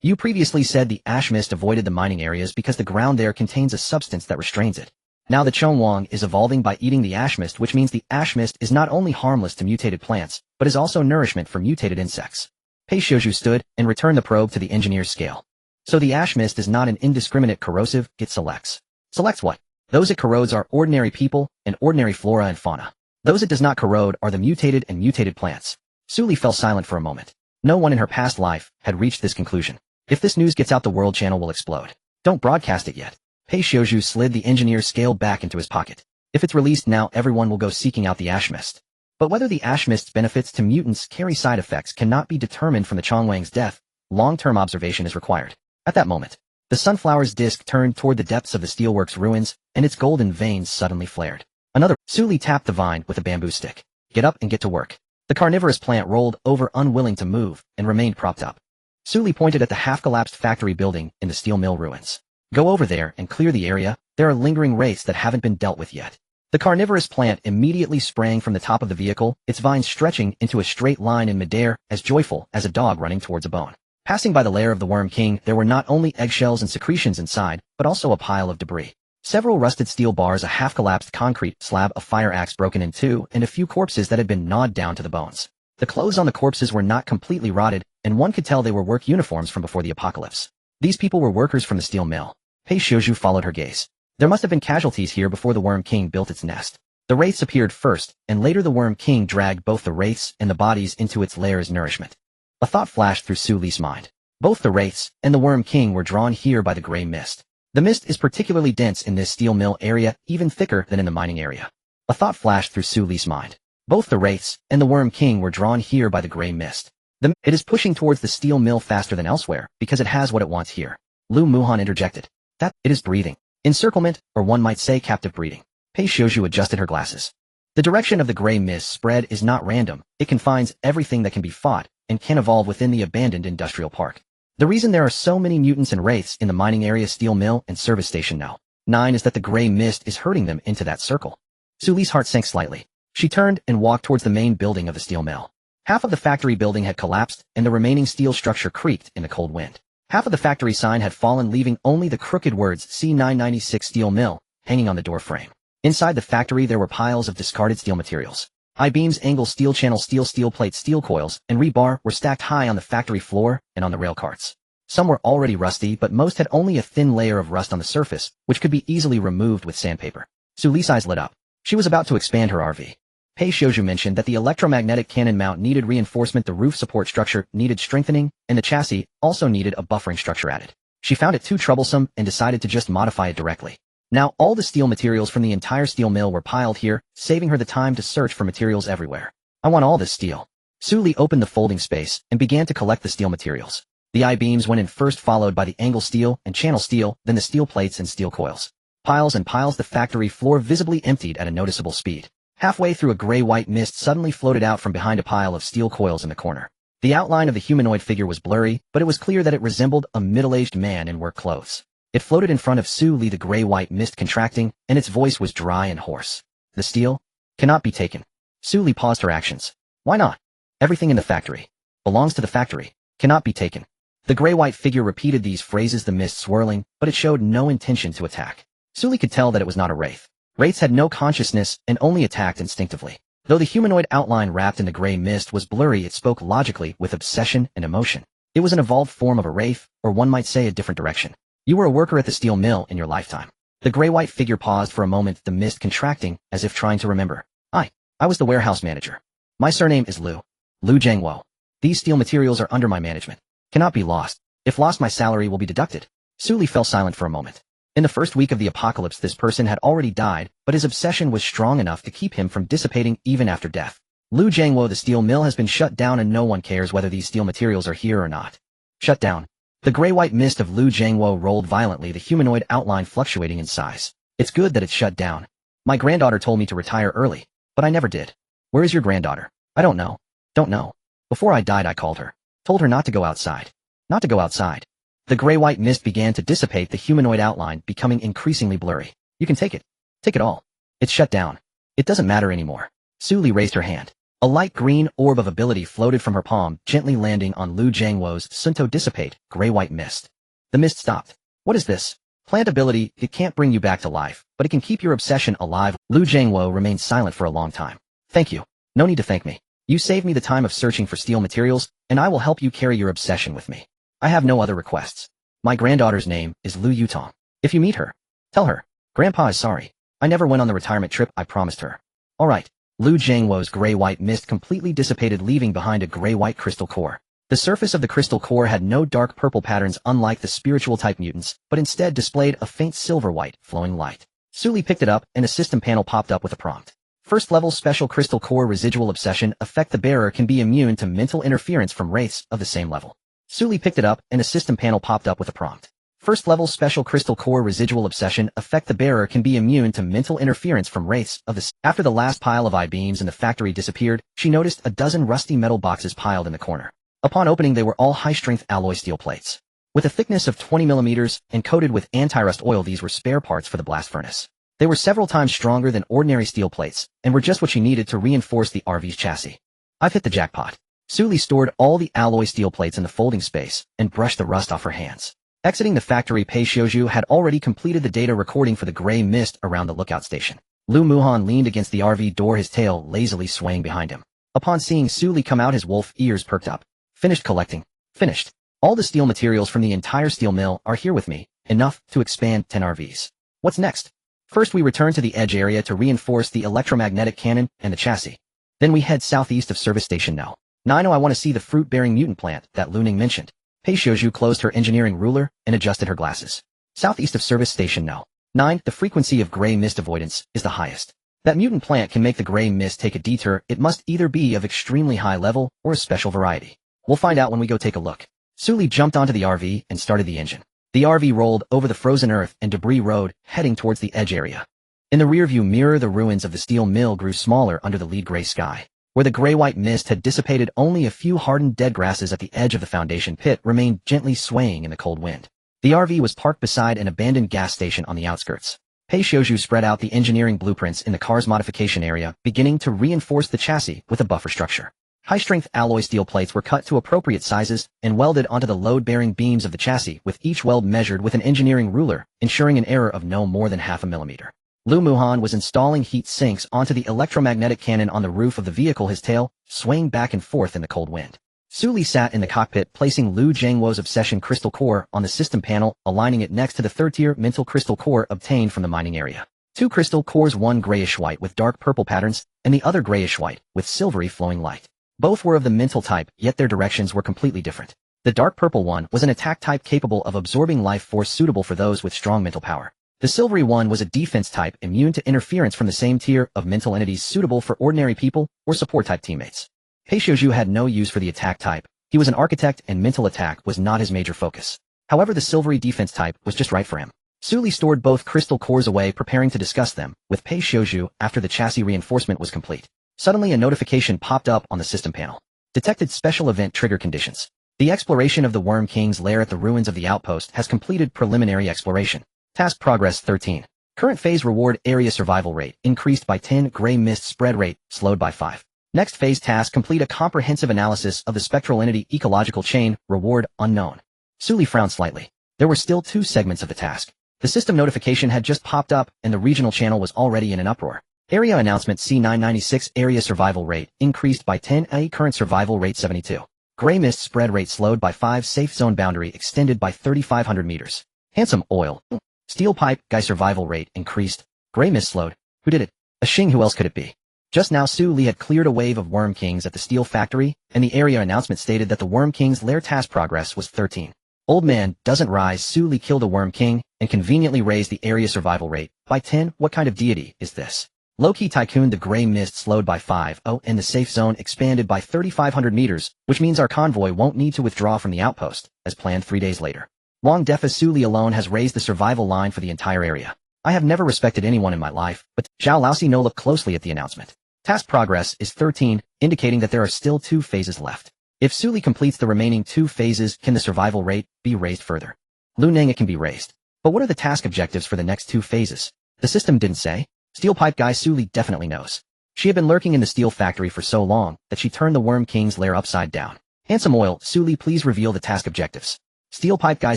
you previously said the ash mist avoided the mining areas because the ground there contains a substance that restrains it. Now the Chongwang is evolving by eating the ash mist, which means the ash mist is not only harmless to mutated plants, but is also nourishment for mutated insects. Pei Xiaozhu stood and returned the probe to the engineer's scale. So the ash mist is not an indiscriminate corrosive, it selects. Selects what? Those it corrodes are ordinary people and ordinary flora and fauna. Those it does not corrode are the mutated and mutated plants. Su Li fell silent for a moment. No one in her past life had reached this conclusion. If this news gets out, the world channel will explode. Don't broadcast it yet. Pei Xiaozhu slid the engineer's scale back into his pocket. If it's released now, everyone will go seeking out the ash mist. But whether the ash mist's benefits to mutants carry side effects cannot be determined from the Chongwang's death. Long-term observation is required. At that moment, the sunflower's disc turned toward the depths of the steelworks ruins, and its golden veins suddenly flared. Another. Su Li tapped the vine with a bamboo stick. Get up and get to work. The carnivorous plant rolled over, unwilling to move, and remained propped up. Su Li pointed at the half-collapsed factory building in the steel mill ruins. Go over there and clear the area. There are lingering wraiths that haven't been dealt with yet. The carnivorous plant immediately sprang from the top of the vehicle, its vines stretching into a straight line in midair, as joyful as a dog running towards a bone. Passing by the lair of the Worm King, there were not only eggshells and secretions inside, but also a pile of debris. Several rusted steel bars, a half-collapsed concrete slab, a fire axe broken in two, and a few corpses that had been gnawed down to the bones. The clothes on the corpses were not completely rotted, and one could tell they were work uniforms from before the apocalypse. These people were workers from the steel mill. Pei Xiaozhu followed her gaze. There must have been casualties here before the Worm King built its nest. The wraiths appeared first, and later the Worm King dragged both the wraiths and the bodies into its lair as nourishment. A thought flashed through Su Li's mind. Both the wraiths and the Worm King were drawn here by the gray mist. The mist is particularly dense in this steel mill area, even thicker than in the mining area. A thought flashed through Su Li's mind. Both the wraiths and the Worm King were drawn here by the gray mist. It is pushing towards the steel mill faster than elsewhere, because it has what it wants here. Lu Muhan interjected. That, it is breathing. Encirclement, or one might say captive breeding. Pei Xiaozhu adjusted her glasses. The direction of the gray mist spread is not random. It confines everything that can be fought, and can evolve within the abandoned industrial park. The reason there are so many mutants and wraiths in the mining area, steel mill, and service station now 9 is that the gray mist is herding them into that circle. Su Li's heart sank slightly. She turned and walked towards the main building of the steel mill. Half of the factory building had collapsed, and the remaining steel structure creaked in the cold wind. Half of the factory sign had fallen, leaving only the crooked words C996 Steel Mill hanging on the door frame. Inside the factory there were piles of discarded steel materials. I-beams, angle, steel channel, steel plates, steel coils, and rebar were stacked high on the factory floor and on the rail carts. Some were already rusty, but most had only a thin layer of rust on the surface, which could be easily removed with sandpaper. Suli's eyes lit up. She was about to expand her RV. Pei Shouju mentioned that the electromagnetic cannon mount needed reinforcement, the roof support structure needed strengthening, and the chassis also needed a buffering structure added. She found it too troublesome and decided to just modify it directly. Now all the steel materials from the entire steel mill were piled here, saving her the time to search for materials everywhere. I want all this steel. Suli opened the folding space and began to collect the steel materials. The I-beams went in first, followed by the angle steel and channel steel, then the steel plates and steel coils. Piles and piles. The factory floor visibly emptied at a noticeable speed. Halfway through, a gray-white mist suddenly floated out from behind a pile of steel coils in the corner. The outline of the humanoid figure was blurry, but it was clear that it resembled a middle-aged man in work clothes. It floated in front of Suli, the gray-white mist contracting, and its voice was dry and hoarse. The steel cannot be taken. Suli paused her actions. Why not? Everything in the factory belongs to the factory. Cannot be taken. The gray-white figure repeated these phrases, the mist swirling, but it showed no intention to attack. Suli could tell that it was not a wraith. Wraiths had no consciousness and only attacked instinctively. Though the humanoid outline wrapped in the gray mist was blurry, it spoke logically with obsession and emotion. It was an evolved form of a wraith, or one might say a different direction. You were a worker at the steel mill in your lifetime. The gray-white figure paused for a moment, the mist contracting, as if trying to remember. I was the warehouse manager. My surname is Lu Jiangwo. These steel materials are under my management. Cannot be lost. If lost, my salary will be deducted. Suli fell silent for a moment. In the first week of the apocalypse, this person had already died, but his obsession was strong enough to keep him from dissipating even after death. Lu Jiangwo, the steel mill has been shut down and no one cares whether these steel materials are here or not. Shut down. The gray-white mist of Lu Jiangwo rolled violently, the humanoid outline fluctuating in size. It's good that it's shut down. My granddaughter told me to retire early, but I never did. Where is your granddaughter? I don't know. Don't know. Before I died I called her. Told her not to go outside. Not to go outside. The gray-white mist began to dissipate, the humanoid outline becoming increasingly blurry. You can take it. Take it all. It's shut down. It doesn't matter anymore. Suli raised her hand. A light green orb of ability floated from her palm, gently landing on Lu Jiangwo's Sunto dissipate, gray-white mist. The mist stopped. What is this? Plant ability. It can't bring you back to life, but it can keep your obsession alive. Lu Jiangwo remained silent for a long time. Thank you. No need to thank me. You saved me the time of searching for steel materials, and I will help you carry your obsession with me. I have no other requests. My granddaughter's name is Lu Yutong. If you meet her, tell her, Grandpa is sorry. I never went on the retirement trip I promised her. All right. Lu Jiangwo's gray-white mist completely dissipated, leaving behind a gray-white crystal core. The surface of the crystal core had no dark purple patterns unlike the spiritual-type mutants, but instead displayed a faint silver-white, flowing light. Suli picked it up, and a system panel popped up with a prompt. First level special crystal core residual obsession effect. The bearer can be immune to mental interference from wraiths of the same level. Suli picked it up, and a system panel popped up with a prompt. First level special crystal core residual obsession effect. The bearer can be immune to mental interference from wraiths of the After the last pile of I-beams in the factory disappeared, she noticed a dozen rusty metal boxes piled in the corner. Upon opening, they were all high-strength alloy steel plates. With a thickness of 20 millimeters and coated with anti-rust oil, these were spare parts for the blast furnace. They were several times stronger than ordinary steel plates, and were just what she needed to reinforce the RV's chassis. I've hit the jackpot. Suli stored all the alloy steel plates in the folding space, and brushed the rust off her hands. Exiting the factory, Pei Shouju had already completed the data recording for the gray mist around the lookout station. Lu Muhan leaned against the RV door, his tail lazily swaying behind him. Upon seeing Suli come out, his wolf ears perked up. Finished collecting. Finished. All the steel materials from the entire steel mill are here with me, enough to expand 10 RVs. What's next? First we return to the edge area to reinforce the electromagnetic cannon and the chassis. Then we head southeast of Service Station No. 9. I want to see the fruit-bearing mutant plant that Lu Ning mentioned. Pei Shouju closed her engineering ruler and adjusted her glasses. Southeast of Service Station No. 9. The frequency of gray mist avoidance is the highest. That mutant plant can make the gray mist take a detour. It must either be of extremely high level or a special variety. We'll find out when we go take a look. Suli jumped onto the RV and started the engine. The RV rolled over the frozen earth and debris road, heading towards the edge area. In the rearview mirror, the ruins of the steel mill grew smaller under the lead gray sky. Where the gray-white mist had dissipated, only a few hardened dead grasses at the edge of the foundation pit remained gently swaying in the cold wind. The RV was parked beside an abandoned gas station on the outskirts. Pei Shouju spread out the engineering blueprints in the car's modification area, beginning to reinforce the chassis with a buffer structure. High-strength alloy steel plates were cut to appropriate sizes and welded onto the load-bearing beams of the chassis, with each weld measured with an engineering ruler, ensuring an error of no more than half a millimeter. Lu Muhan was installing heat sinks onto the electromagnetic cannon on the roof of the vehicle, his tail swaying back and forth in the cold wind. Su Li sat in the cockpit, placing Lu Zhengwo's Obsession crystal core on the system panel, aligning it next to the third-tier mental crystal core obtained from the mining area. Two crystal cores, one grayish-white with dark purple patterns, and the other grayish-white with silvery flowing light. Both were of the mental type, yet their directions were completely different. The dark purple one was an attack type capable of absorbing life force suitable for those with strong mental power. The silvery one was a defense type immune to interference from the same tier of mental entities, suitable for ordinary people or support-type teammates. Pei Xiuzhu had no use for the attack type. He was an architect and mental attack was not his major focus. However, the silvery defense type was just right for him. Su Li stored both crystal cores away, preparing to discuss them with Pei Xiuzhu after the chassis reinforcement was complete. Suddenly a notification popped up on the system panel. Detected special event trigger conditions. The exploration of the Worm King's lair at the ruins of the outpost has completed preliminary exploration. Task progress 13. Current phase reward area survival rate increased by 10, gray mist spread rate slowed by 5. Next phase task, complete a comprehensive analysis of the spectral entity ecological chain, reward unknown. Su Li frowned slightly. There were still 2 segments of the task. The system notification had just popped up and the regional channel was already in an uproar. Area announcement C996 area survival rate increased by 10, current survival rate 72. Gray mist spread rate slowed by 5, safe zone boundary extended by 3,500 meters. Handsome oil. Steel pipe guy survival rate increased. Gray mist slowed. Who did it? A Xing, who else could it be? Just now Su Li had cleared a wave of Worm Kings at the steel factory, and the area announcement stated that the Worm King's lair task progress was 13. Old man doesn't rise. Su Li killed a Worm King and conveniently raised the area survival rate by 10. What kind of deity is this? Low-key tycoon. The gray mist slowed by 5, and the safe zone expanded by 3,500 meters, which means our convoy won't need to withdraw from the outpost, as planned 3 days later. Long Defa. Su Li alone has raised the survival line for the entire area. I have never respected anyone in my life, but Zhao Laosi no look closely at the announcement. Task progress is 13, indicating that there are still 2 phases left. If Su Li completes the remaining 2 phases, can the survival rate be raised further? Lu Ning, it can be raised. But what are the task objectives for the next 2 phases? The system didn't say. Steel pipe guy. Su Li definitely knows. She had been lurking in the steel factory for so long that she turned the Worm King's lair upside down. Handsome oil. Su Li, please reveal the task objectives. Steel pipe guy.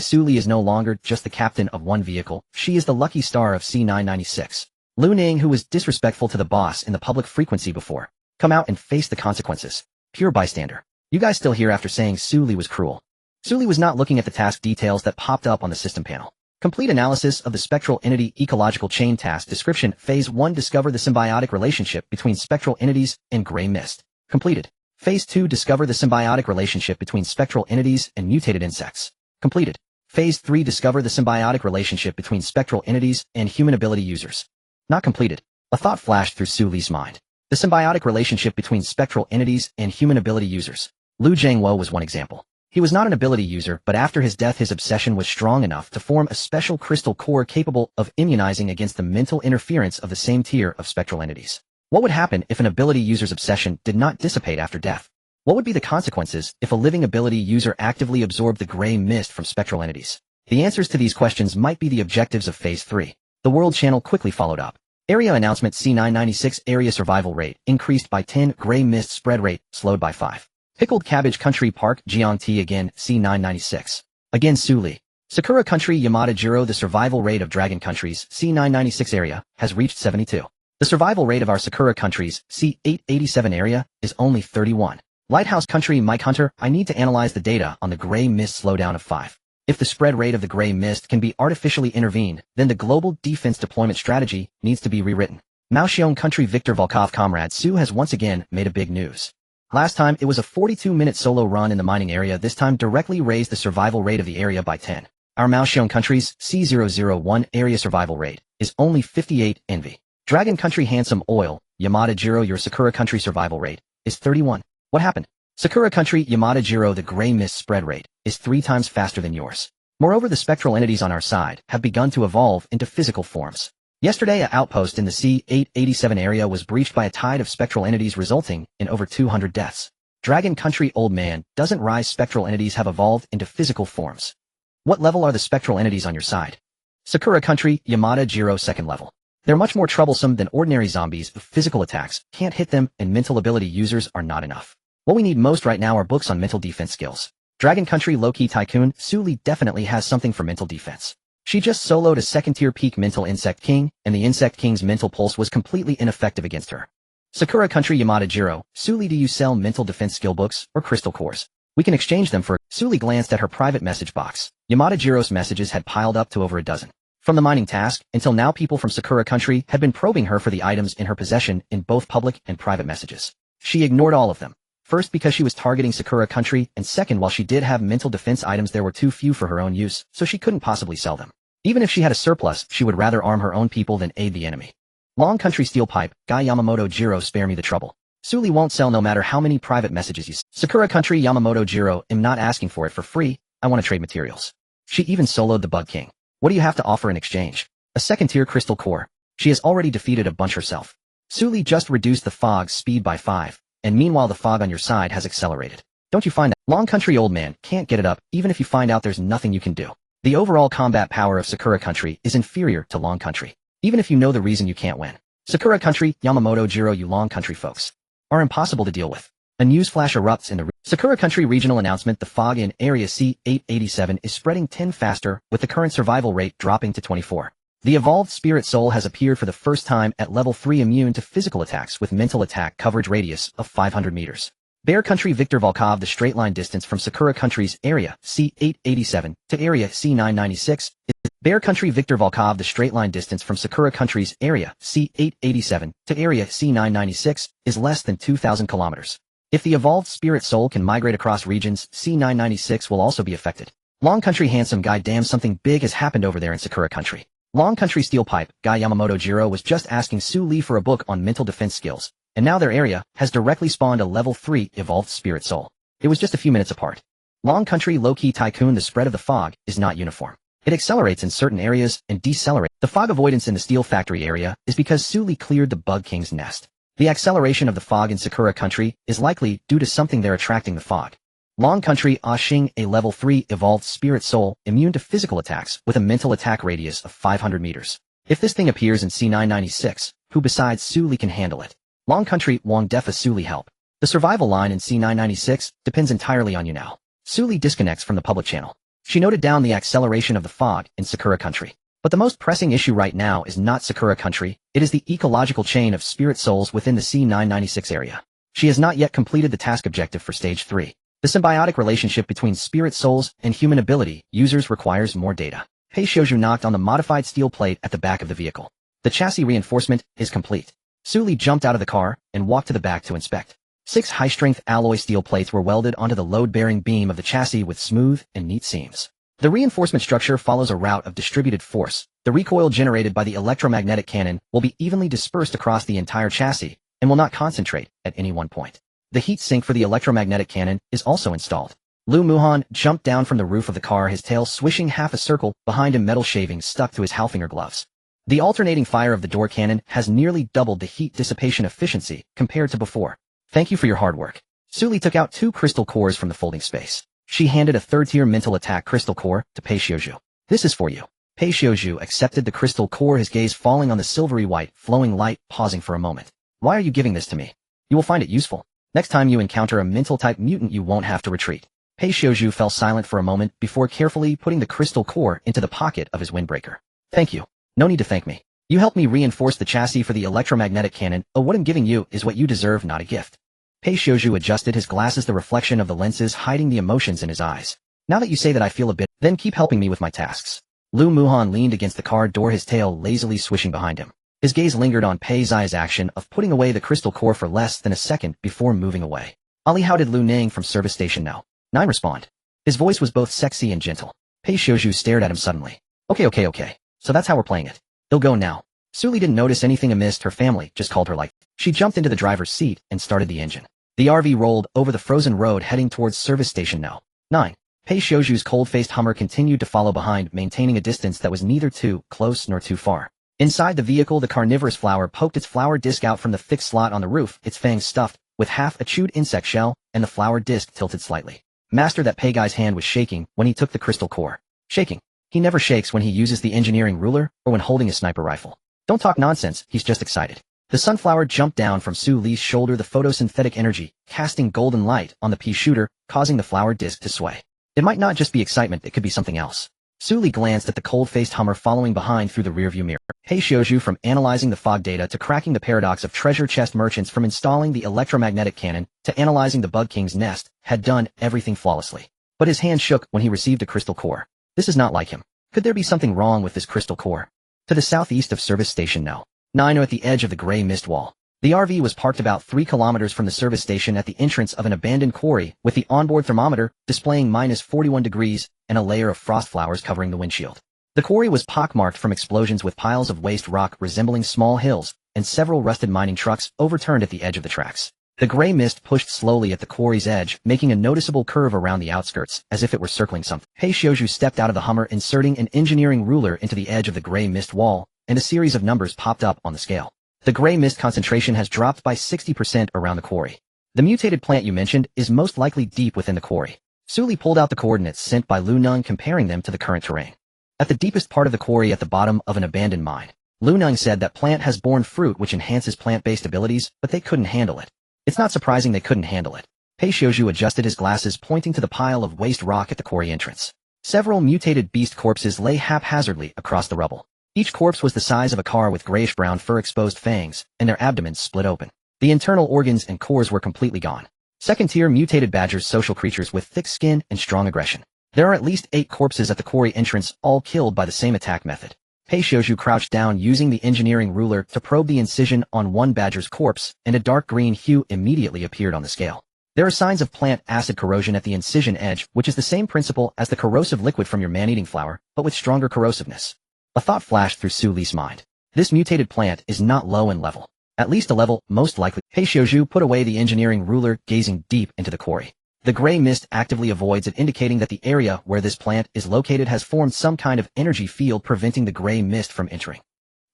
Su Li is no longer just the captain of one vehicle. She is the lucky star of C996. Lu Ning, who was disrespectful to the boss in the public frequency before. Come out and face the consequences. Pure bystander. You guys still here after saying Su Li was cruel? Su Li was not looking at the task details that popped up on the system panel. Complete analysis of the spectral entity ecological chain. Task description. Phase 1, discover the symbiotic relationship between spectral entities and gray mist. Completed. Phase 2, discover the symbiotic relationship between spectral entities and mutated insects. Completed. Phase 3, discover the symbiotic relationship between spectral entities and human ability users. Not completed. A thought flashed through Su Li's mind. The symbiotic relationship between spectral entities and human ability users. Lu Zhengwo was one example. He was not an ability user, but after his death his obsession was strong enough to form a special crystal core capable of immunizing against the mental interference of the same tier of spectral entities. What would happen if an ability user's obsession did not dissipate after death? What would be the consequences if a living ability user actively absorbed the gray mist from spectral entities? The answers to these questions might be the objectives of Phase 3. The World Channel quickly followed up. Area announcement C996 area survival rate increased by 10, gray mist spread rate slowed by 5. Pickled Cabbage Country Park, Jiangti. Again, C996. Again, Su Li. Sakura Country, Yamada Jiro. The survival rate of Dragon Country's C996 area has reached 72. The survival rate of our Sakura Country's C887 area is only 31. Lighthouse Country, Mike Hunter. I need to analyze the data on the gray mist slowdown of 5. If the spread rate of the gray mist can be artificially intervened, then the global defense deployment strategy needs to be rewritten. Maoxiong Country, Victor Volkov. Comrade Su has once again made a big news. Last time, it was a 42-minute solo run in the mining area. This time directly raised the survival rate of the area by 10. Our Maoxiong Country's C001 area survival rate is only 58. Envy. Dragon Country, Handsome Oil, Yamada Jiro. Your Sakura Country survival rate is 31. What happened? Sakura Country, Yamada Jiro. The gray mist spread rate is 3 times faster than yours. Moreover, the spectral entities on our side have begun to evolve into physical forms. Yesterday, an outpost in the C887 area was breached by a tide of spectral entities, resulting in over 200 deaths. Dragon Country, Old Man doesn't rise. Spectral entities have evolved into physical forms. What level are the spectral entities on your side? Sakura Country, Yamada Jiro. 2nd level. They're much more troublesome than ordinary zombies. Physical attacks can't hit them, and mental ability users are not enough. What we need most right now are books on mental defense skills. Dragon Country Low-Key Tycoon Suli definitely has something for mental defense. She just soloed a second-tier peak mental Insect King, and the Insect King's mental pulse was completely ineffective against her. Sakura Country Yamada Jiro, Suli, do you sell mental defense skill books or crystal cores? We can exchange them for— Suli glanced at her private message box. Yamada Jiro's messages had piled up to over a dozen. From the mining task, until now people from Sakura Country had been probing her for the items in her possession in both public and private messages. She ignored all of them. First, because she was targeting Sakura Country, and second, while she did have mental defense items, there were too few for her own use, so she couldn't possibly sell them. Even if she had a surplus, she would rather arm her own people than aid the enemy. Long Country Steel Pipe, Guy Yamamoto Jiro, spare me the trouble. Suli won't sell no matter how many private messages you send. Sakura Country Yamamoto Jiro, I'm not asking for it for free, I want to trade materials. She even soloed the Bug King. What do you have to offer in exchange? A second-tier crystal core. She has already defeated a bunch herself. Suli just reduced the fog's speed by 5. And meanwhile the fog on your side has accelerated. Don't you find that? Long Country Old Man, can't get it up, even if you find out there's nothing you can do. The overall combat power of Sakura Country is inferior to Long Country, even if you know the reason you can't win. Sakura Country, Yamamoto Jiro, you Long Country folks are impossible to deal with. A newsflash erupts in the Sakura Country regional announcement. The fog in Area C-887 is spreading 10 faster, with the current survival rate dropping to 24. The evolved spirit soul has appeared for the first time at level 3, immune to physical attacks with mental attack coverage radius of 500 meters. Bear Country Victor Volkov, the straight line distance from Sakura Country's Area C-887 to Area C-996 is— Bear Country Victor Volkov, the straight line distance from Sakura Country's Area C-887 to Area C-996 is less than 2,000 kilometers. If the evolved spirit soul can migrate across regions, C-996 will also be affected. Long Country Handsome Guy, damn, something big has happened over there in Sakura Country. Long Country Steel Pipe, Guy Yamamoto Jiro was just asking Suli for a book on mental defense skills, and now their area has directly spawned a level 3 evolved spirit soul. It was just a few minutes apart. Long Country Low-Key Tycoon, the spread of the fog is not uniform. It accelerates in certain areas and decelerates. The fog avoidance in the steel factory area is because Suli cleared the Bug King's nest. The acceleration of the fog in Sakura Country is likely due to something there attracting the fog. Long Country Xing, a level 3 evolved spirit soul, immune to physical attacks with a mental attack radius of 500 meters. If this thing appears in C-996, who besides Suli can handle it? Long Country Wong Defa Suli help. The survival line in C-996 depends entirely on you now. Suli disconnects from the public channel. She noted down the acceleration of the fog in Sakura Country. But the most pressing issue right now is not Sakura Country, it is the ecological chain of spirit souls within the C-996 area. She has not yet completed the task objective for Stage 3. The symbiotic relationship between spirit souls and human ability users requires more data. Pei Shouju knocked on the modified steel plate at the back of the vehicle. The chassis reinforcement is complete. Suli jumped out of the car and walked to the back to inspect. 6 high-strength alloy steel plates were welded onto the load-bearing beam of the chassis with smooth and neat seams. The reinforcement structure follows a route of distributed force. The recoil generated by the electromagnetic cannon will be evenly dispersed across the entire chassis and will not concentrate at any one point. The heat sink for the electromagnetic cannon is also installed. Lu Muhan jumped down from the roof of the car, his tail swishing half a circle behind him, metal shavings stuck to his Halfinger gloves. The alternating fire of the door cannon has nearly doubled the heat dissipation efficiency compared to before. Thank you for your hard work. Suli took out 2 crystal cores from the folding space. She handed a third-tier mental attack crystal core to Pei Shouju. This is for you. Pei Shouju accepted the crystal core, his gaze falling on the silvery white, flowing light, pausing for a moment. Why are you giving this to me? You will find it useful. Next time you encounter a mental-type mutant you won't have to retreat. Pei Shouju fell silent for a moment before carefully putting the crystal core into the pocket of his windbreaker. Thank you. No need to thank me. You helped me reinforce the chassis for the electromagnetic cannon. Oh, what I'm giving you is what you deserve, not a gift. Pei Shouju adjusted his glasses, the reflection of the lenses hiding the emotions in his eyes. Now that you say that, I feel a bit, then keep helping me with my tasks. Lu Muhan leaned against the car door, his tail lazily swishing behind him. His gaze lingered on Pei Zai's action of putting away the crystal core for less than a second before moving away. Ali, how did Lu Nang from service station know? 9 respond. His voice was both sexy and gentle. Pei Shouju stared at him suddenly. Okay. So that's how we're playing it. He'll go now. Suli didn't notice anything amiss, her family just called her like. She jumped into the driver's seat and started the engine. The RV rolled over the frozen road heading towards service station now. 9. Pei Shouju's cold-faced Hummer continued to follow behind, maintaining a distance that was neither too close nor too far. Inside the vehicle, the carnivorous flower poked its flower disc out from the thick slot on the roof, its fangs stuffed with half a chewed insect shell, and the flower disc tilted slightly. Master, that Pei guy's hand was shaking when he took the crystal core. Shaking. He never shakes when he uses the engineering ruler or when holding a sniper rifle. Don't talk nonsense, he's just excited. The sunflower jumped down from Su Li's shoulder, the photosynthetic energy, casting golden light on the pea shooter, causing the flower disc to sway. It might not just be excitement, it could be something else. Su Li glanced at the cold-faced Hummer following behind through the rearview mirror. Pei Xiaozhu, from analyzing the fog data to cracking the paradox of treasure chest merchants, from installing the electromagnetic cannon to analyzing the bug king's nest, had done everything flawlessly. But his hand shook when he received a crystal core. This is not like him. Could there be something wrong with this crystal core? To the southeast of Service Station No. 9 or at the edge of the gray mist wall. The RV was parked about 3 kilometers from the service station at the entrance of an abandoned quarry, with the onboard thermometer displaying -41 degrees and a layer of frost flowers covering the windshield. The quarry was pockmarked from explosions, with piles of waste rock resembling small hills, and several rusted mining trucks overturned at the edge of the tracks. The gray mist pushed slowly at the quarry's edge, making a noticeable curve around the outskirts, as if it were circling something. Pei Xiaozhu stepped out of the Hummer, inserting an engineering ruler into the edge of the gray mist wall, and a series of numbers popped up on the scale. The gray mist concentration has dropped by 60% around the quarry. The mutated plant you mentioned is most likely deep within the quarry. Su Li pulled out the coordinates sent by Lu Neng, comparing them to the current terrain. At the deepest part of the quarry, at the bottom of an abandoned mine, Lu Neng said that plant has borne fruit which enhances plant-based abilities, but they couldn't handle it. It's not surprising they couldn't handle it. Pei Xiaozhu adjusted his glasses, pointing to the pile of waste rock at the quarry entrance. Several mutated beast corpses lay haphazardly across the rubble. Each corpse was the size of a car, with grayish-brown fur, exposed fangs, and their abdomens split open. The internal organs and cores were completely gone. Second-tier mutated badgers, social creatures with thick skin and strong aggression. There are at least 8 corpses at the quarry entrance, all killed by the same attack method. Pei Xiaozhu crouched down, using the engineering ruler to probe the incision on one badger's corpse, and a dark green hue immediately appeared on the scale. There are signs of plant acid corrosion at the incision edge, which is the same principle as the corrosive liquid from your man-eating flower, but with stronger corrosiveness. A thought flashed through Su Li's mind. This mutated plant is not low in level. At least a level, most likely. Pei Xiaozhu put away the engineering ruler, gazing deep into the quarry. The gray mist actively avoids it, indicating that the area where this plant is located has formed some kind of energy field, preventing the gray mist from entering.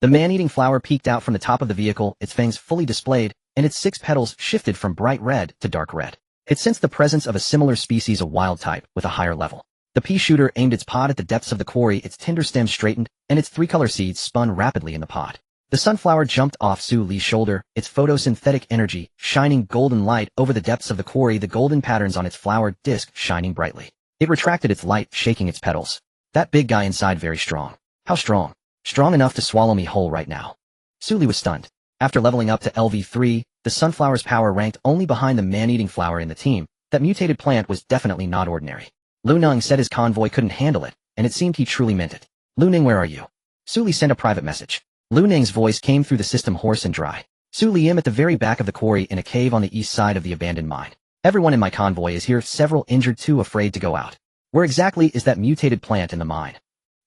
The man-eating flower peeked out from the top of the vehicle, its fangs fully displayed, and its 6 petals shifted from bright red to dark red. It sensed the presence of a similar species, a wild type, with a higher level. The pea shooter aimed its pod at the depths of the quarry, its tender stems straightened, and its 3-color seeds spun rapidly in the pod. The sunflower jumped off Su Li's shoulder, its photosynthetic energy shining golden light over the depths of the quarry, the golden patterns on its flower disc shining brightly. It retracted its light, shaking its petals. That big guy inside, very strong. How strong? Strong enough to swallow me whole right now. Su Li was stunned. After leveling up to LV3, the sunflower's power ranked only behind the man-eating flower in the team. That mutated plant was definitely not ordinary. Lu Neng said his convoy couldn't handle it, and it seemed he truly meant it. Lu Neng, where are you? Su Li sent a private message. Lu Neng's voice came through the system, hoarse and dry. Su Li, am at the very back of the quarry, in a cave on the east side of the abandoned mine. Everyone in my convoy is here, several injured, too afraid to go out. Where exactly is that mutated plant in the mine?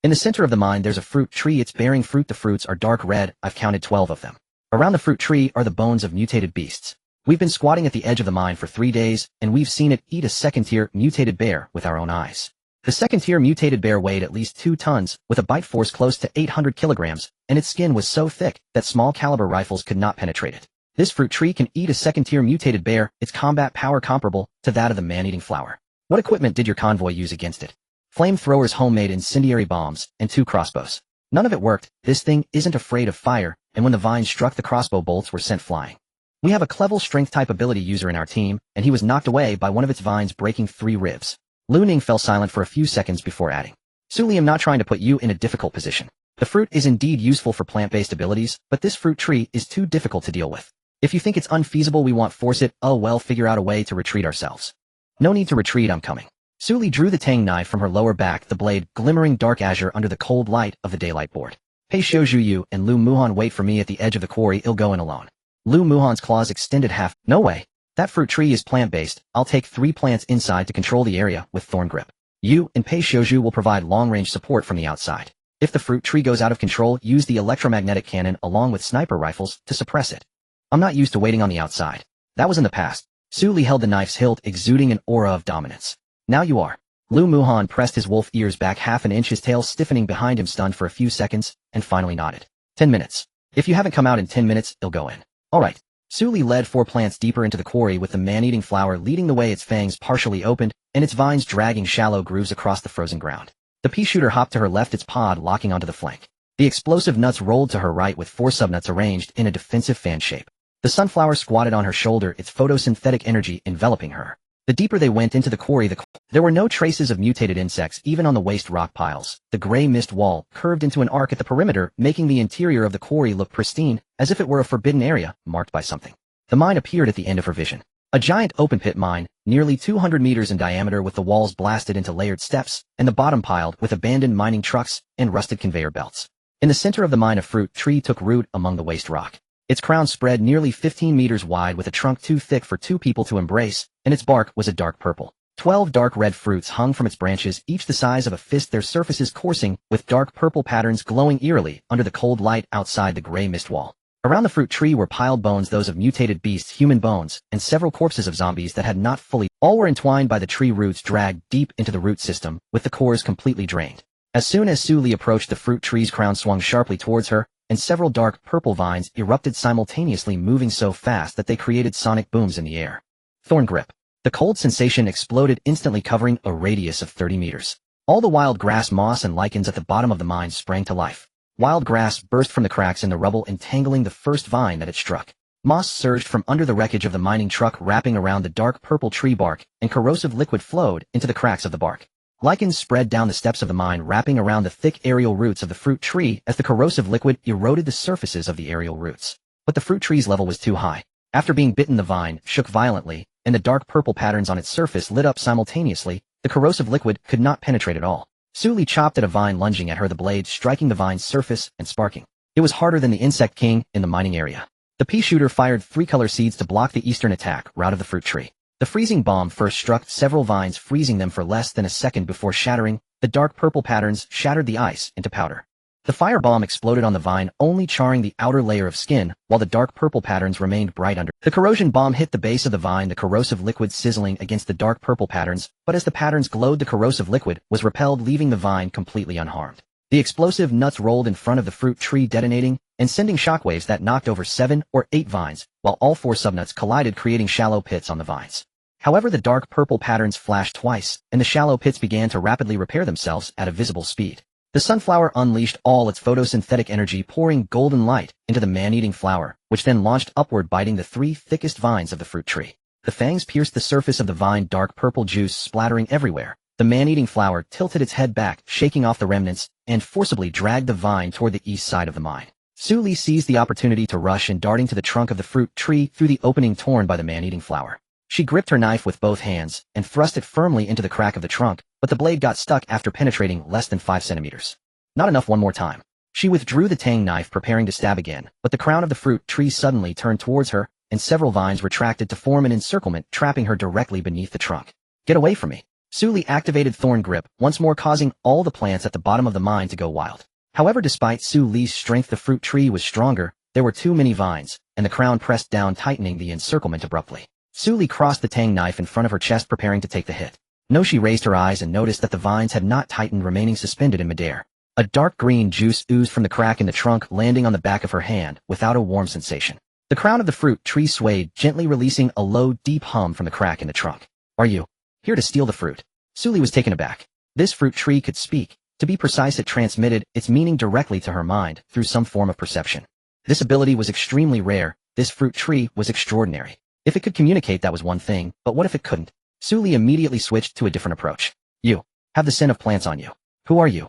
In the center of the mine there's a fruit tree, it's bearing fruit, the fruits are dark red, I've counted 12 of them. Around the fruit tree are the bones of mutated beasts. We've been squatting at the edge of the mine for 3 days, and we've seen it eat a second-tier mutated bear with our own eyes. The second-tier mutated bear weighed at least 2 tons, with a bite force close to 800 kilograms, and its skin was so thick that small-caliber rifles could not penetrate it. This fruit tree can eat a second-tier mutated bear, its combat power comparable to that of the man-eating flower. What equipment did your convoy use against it? Flamethrowers, homemade incendiary bombs, and 2 crossbows. None of it worked. This thing isn't afraid of fire, and when the vines struck, the crossbow bolts were sent flying. We have a clever strength-type ability user in our team, and he was knocked away by one of its vines, breaking 3 ribs. Lu Neng fell silent for a few seconds before adding, Su Li, I'm not trying to put you in a difficult position. The fruit is indeed useful for plant-based abilities, but this fruit tree is too difficult to deal with. If you think it's unfeasible, we won't force it. Oh well, figure out a way to retreat ourselves. No need to retreat, I'm coming. Su Li drew the tang knife from her lower back, the blade glimmering dark azure under the cold light of the daylight board. Pei Xiaozhu, you and Lu Muhan wait for me at the edge of the quarry, I'll go in alone. Lu Muhan's claws extended half. No way. That fruit tree is plant-based. I'll take 3 plants inside to control the area with thorn grip. You and Pei Xiaozhu will provide long-range support from the outside. If the fruit tree goes out of control, use the electromagnetic cannon along with sniper rifles to suppress it. I'm not used to waiting on the outside. That was in the past. Su Li held the knife's hilt, exuding an aura of dominance. Now you are. Lu Muhan pressed his wolf ears back half an inch, his tail stiffening behind him, stunned for a few seconds, and finally nodded. 10 minutes. If you haven't come out in 10 minutes, I'll go in. Alright. Su Li led 4 plants deeper into the quarry, with the man-eating flower leading the way, its fangs partially opened, and its vines dragging shallow grooves across the frozen ground. The pea shooter hopped to her left, its pod locking onto the flank. The explosive nuts rolled to her right with 4 subnuts arranged in a defensive fan shape. The sunflower squatted on her shoulder, its photosynthetic energy enveloping her. The deeper they went into the quarry, there were no traces of mutated insects even on the waste rock piles. The gray mist wall curved into an arc at the perimeter, making the interior of the quarry look pristine, as if it were a forbidden area, marked by something. The mine appeared at the end of her vision. A giant open-pit mine, nearly 200 meters in diameter with the walls blasted into layered steps, and the bottom piled with abandoned mining trucks and rusted conveyor belts. In the center of the mine, a fruit tree took root among the waste rock. Its crown spread nearly 15 meters wide with a trunk too thick for 2 people to embrace, and its bark was a dark purple. 12 dark red fruits hung from its branches, each the size of a fist, their surfaces coursing with dark purple patterns glowing eerily under the cold light outside the gray mist wall. Around the fruit tree were piled bones, those of mutated beasts, human bones, and several corpses of zombies that had not fully. All were entwined by the tree roots dragged deep into the root system, with the cores completely drained. As soon as Su Li approached, the fruit tree's crown swung sharply towards her, and several dark purple vines erupted simultaneously, moving so fast that they created sonic booms in the air. Thorn grip. The cold sensation exploded instantly, covering a radius of 30 meters. All the wild grass, moss, and lichens at the bottom of the mine sprang to life. Wild grass burst from the cracks in the rubble, entangling the first vine that it struck. Moss surged from under the wreckage of the mining truck, wrapping around the dark purple tree bark, and corrosive liquid flowed into the cracks of the bark. Lichens spread down the steps of the mine, wrapping around the thick aerial roots of the fruit tree as the corrosive liquid eroded the surfaces of the aerial roots. But the fruit tree's level was too high. After being bitten, the vine shook violently, and the dark purple patterns on its surface lit up simultaneously. The corrosive liquid could not penetrate at all. Su Li chopped at a vine, lunging at her, the blade striking the vine's surface and sparking. It was harder than the insect king in the mining area. The pea shooter fired 3 color seeds to block the eastern attack route of the fruit tree. The freezing bomb first struck several vines, freezing them for less than a second before shattering. The dark purple patterns shattered the ice into powder. The fire bomb exploded on the vine, only charring the outer layer of skin, while the dark purple patterns remained bright under. The corrosion bomb hit the base of the vine, the corrosive liquid sizzling against the dark purple patterns, but as the patterns glowed, the corrosive liquid was repelled, leaving the vine completely unharmed. The explosive nuts rolled in front of the fruit tree, detonating and sending shockwaves that knocked over 7 or 8 vines, while all 4 subnuts collided, creating shallow pits on the vines. However, the dark purple patterns flashed twice, and the shallow pits began to rapidly repair themselves at a visible speed. The sunflower unleashed all its photosynthetic energy, pouring golden light into the man-eating flower, which then launched upward, biting the 3 thickest vines of the fruit tree. The fangs pierced the surface of the vine, dark purple juice splattering everywhere. The man-eating flower tilted its head back, shaking off the remnants, and forcibly dragged the vine toward the east side of the mine. Su Li seized the opportunity to rush in, darting to the trunk of the fruit tree through the opening torn by the man-eating flower. She gripped her knife with both hands and thrust it firmly into the crack of the trunk, but the blade got stuck after penetrating less than 5 centimeters. Not enough. One more time. She withdrew the tang knife, preparing to stab again, but the crown of the fruit tree suddenly turned towards her, and several vines retracted to form an encirclement, trapping her directly beneath the trunk. Get away from me. Su Li activated Thorn Grip, once more causing all the plants at the bottom of the mine to go wild. However, despite Su Li's strength, the fruit tree was stronger. There were too many vines, and the crown pressed down, tightening the encirclement abruptly. Su Li crossed the tang knife in front of her chest, preparing to take the hit. No, she raised her eyes and noticed that the vines had not tightened, remaining suspended in midair. A dark green juice oozed from the crack in the trunk, landing on the back of her hand without a warm sensation. The crown of the fruit tree swayed, gently releasing a low, deep hum from the crack in the trunk. Are you here to steal the fruit? Su Li was taken aback. This fruit tree could speak. To be precise, it transmitted its meaning directly to her mind through some form of perception. This ability was extremely rare. This fruit tree was extraordinary. If it could communicate, that was one thing, but what if it couldn't? Su Li immediately switched to a different approach. You have the scent of plants on you. Who are you?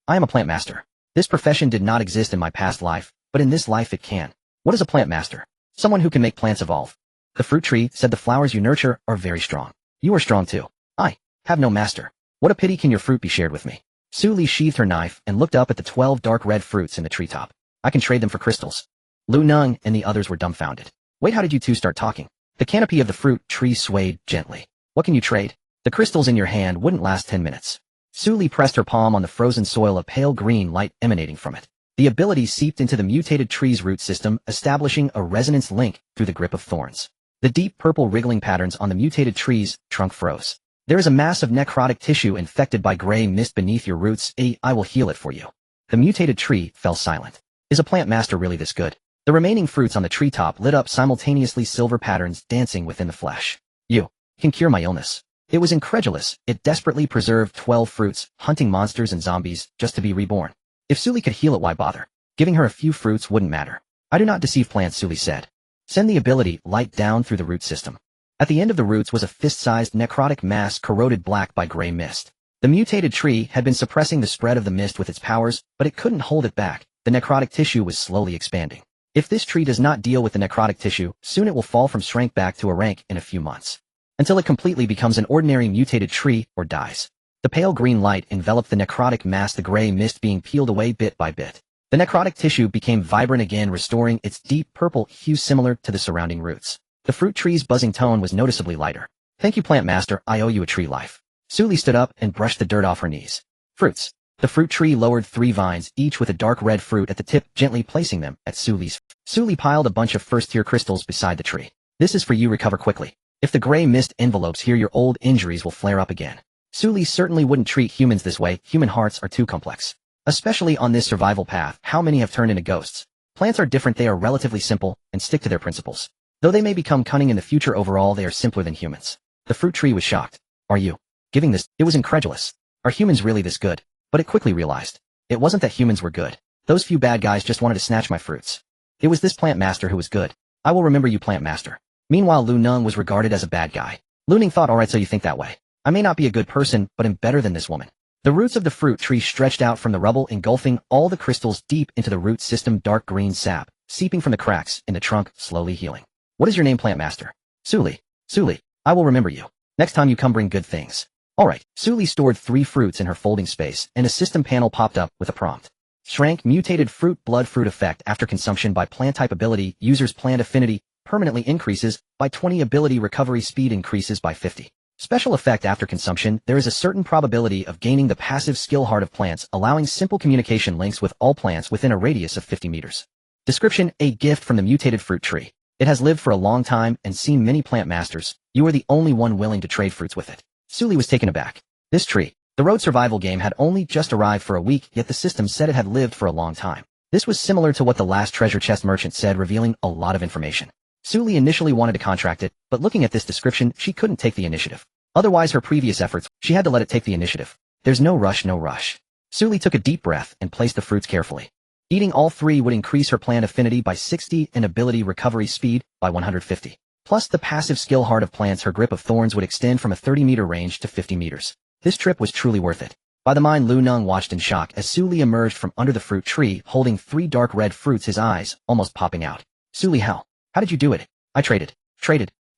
I am a plant master. This profession did not exist in my past life, but in this life it can. What is a plant master? Someone who can make plants evolve. The fruit tree said, the flowers you nurture are very strong. You are strong too. I have no master. What a pity. Can your fruit be shared with me? Su Li sheathed her knife and looked up at the 12 dark red fruits in the treetop. I can trade them for crystals. Lu Nung and the others were dumbfounded. Wait, how did you two start talking? The canopy of the fruit tree swayed gently. What can you trade? The crystals in your hand wouldn't last 10 minutes. Su Li pressed her palm on the frozen soil, a pale green light emanating from it. The ability seeped into the mutated tree's root system, establishing a resonance link through the grip of thorns. The deep purple wriggling patterns on the mutated tree's trunk froze. There is a mass of necrotic tissue infected by gray mist beneath your roots. I will heal it for you. The mutated tree fell silent. Is a plant master really this good? The remaining fruits on the treetop lit up simultaneously, silver patterns dancing within the flesh. You can cure my illness. It was incredulous. It desperately preserved 12 fruits, hunting monsters and zombies, just to be reborn. If Suli could heal it, why bother? Giving her a few fruits wouldn't matter. I do not deceive plants, Suli said. Send the ability light down through the root system. At the end of the roots was a fist-sized necrotic mass corroded black by gray mist. The mutated tree had been suppressing the spread of the mist with its powers, but it couldn't hold it back. The necrotic tissue was slowly expanding. If this tree does not deal with the necrotic tissue, soon it will fall from strength back to a rank in a few months, until it completely becomes an ordinary mutated tree or dies. The pale green light enveloped the necrotic mass, the gray mist being peeled away bit by bit. The necrotic tissue became vibrant again, restoring its deep purple hue similar to the surrounding roots. The fruit tree's buzzing tone was noticeably lighter. Thank you, plant master, I owe you a tree life. Suli stood up and brushed the dirt off her knees. Fruits. The fruit tree lowered 3 vines, each with a dark red fruit at the tip, gently placing them at Suli's feet. Suli piled a bunch of first-tier crystals beside the tree. This is for you, recover quickly. If the gray mist envelopes here, your old injuries will flare up again. Suli certainly wouldn't treat humans this way. Human hearts are too complex. Especially on this survival path, how many have turned into ghosts? Plants are different, they are relatively simple, and stick to their principles. Though they may become cunning in the future, overall they are simpler than humans. The fruit tree was shocked. Are you giving this? It was incredulous. Are humans really this good? But it quickly realized. It wasn't that humans were good. Those few bad guys just wanted to snatch my fruits. It was this plant master who was good. I will remember you, plant master. Meanwhile, Lu Nung was regarded as a bad guy. Lu Ning thought, alright, so you think that way. I may not be a good person, but am better than this woman. The roots of the fruit tree stretched out from the rubble, engulfing all the crystals deep into the root system, dark green sap, seeping from the cracks in the trunk, slowly healing. What is your name, plant master? Suli. Suli, I will remember you. Next time you come, bring good things. Alright, Suli stored 3 fruits in her folding space, and a system panel popped up with a prompt. Shrank mutated fruit blood fruit effect after consumption by plant type ability, user's plant affinity permanently increases by 20, ability recovery speed increases by 50. Special effect after consumption, there is a certain probability of gaining the passive skill heart of plants, allowing simple communication links with all plants within a radius of 50 meters. Description: a gift from the mutated fruit tree. It has lived for a long time and seen many plant masters. You are the only one willing to trade fruits with it. Suli was taken aback. This tree. The road survival game had only just arrived for a week, yet the system said it had lived for a long time. This was similar to what the last treasure chest merchant said, revealing a lot of information. Suli initially wanted to contract it, but looking at this description, she couldn't take the initiative. Otherwise, her previous efforts, she had to let it take the initiative. There's no rush, no rush. Suli took a deep breath and placed the fruits carefully. Eating all 3 would increase her plant affinity by 60 and ability recovery speed by 150. Plus the passive skill heart of plants, her grip of thorns would extend from a 30-meter range to 50 meters. This trip was truly worth it. By the mind, Lu Nung watched in shock as Suli emerged from under the fruit tree, holding 3 dark red fruits, his eyes almost popping out. Suli, how did you do it? I traded.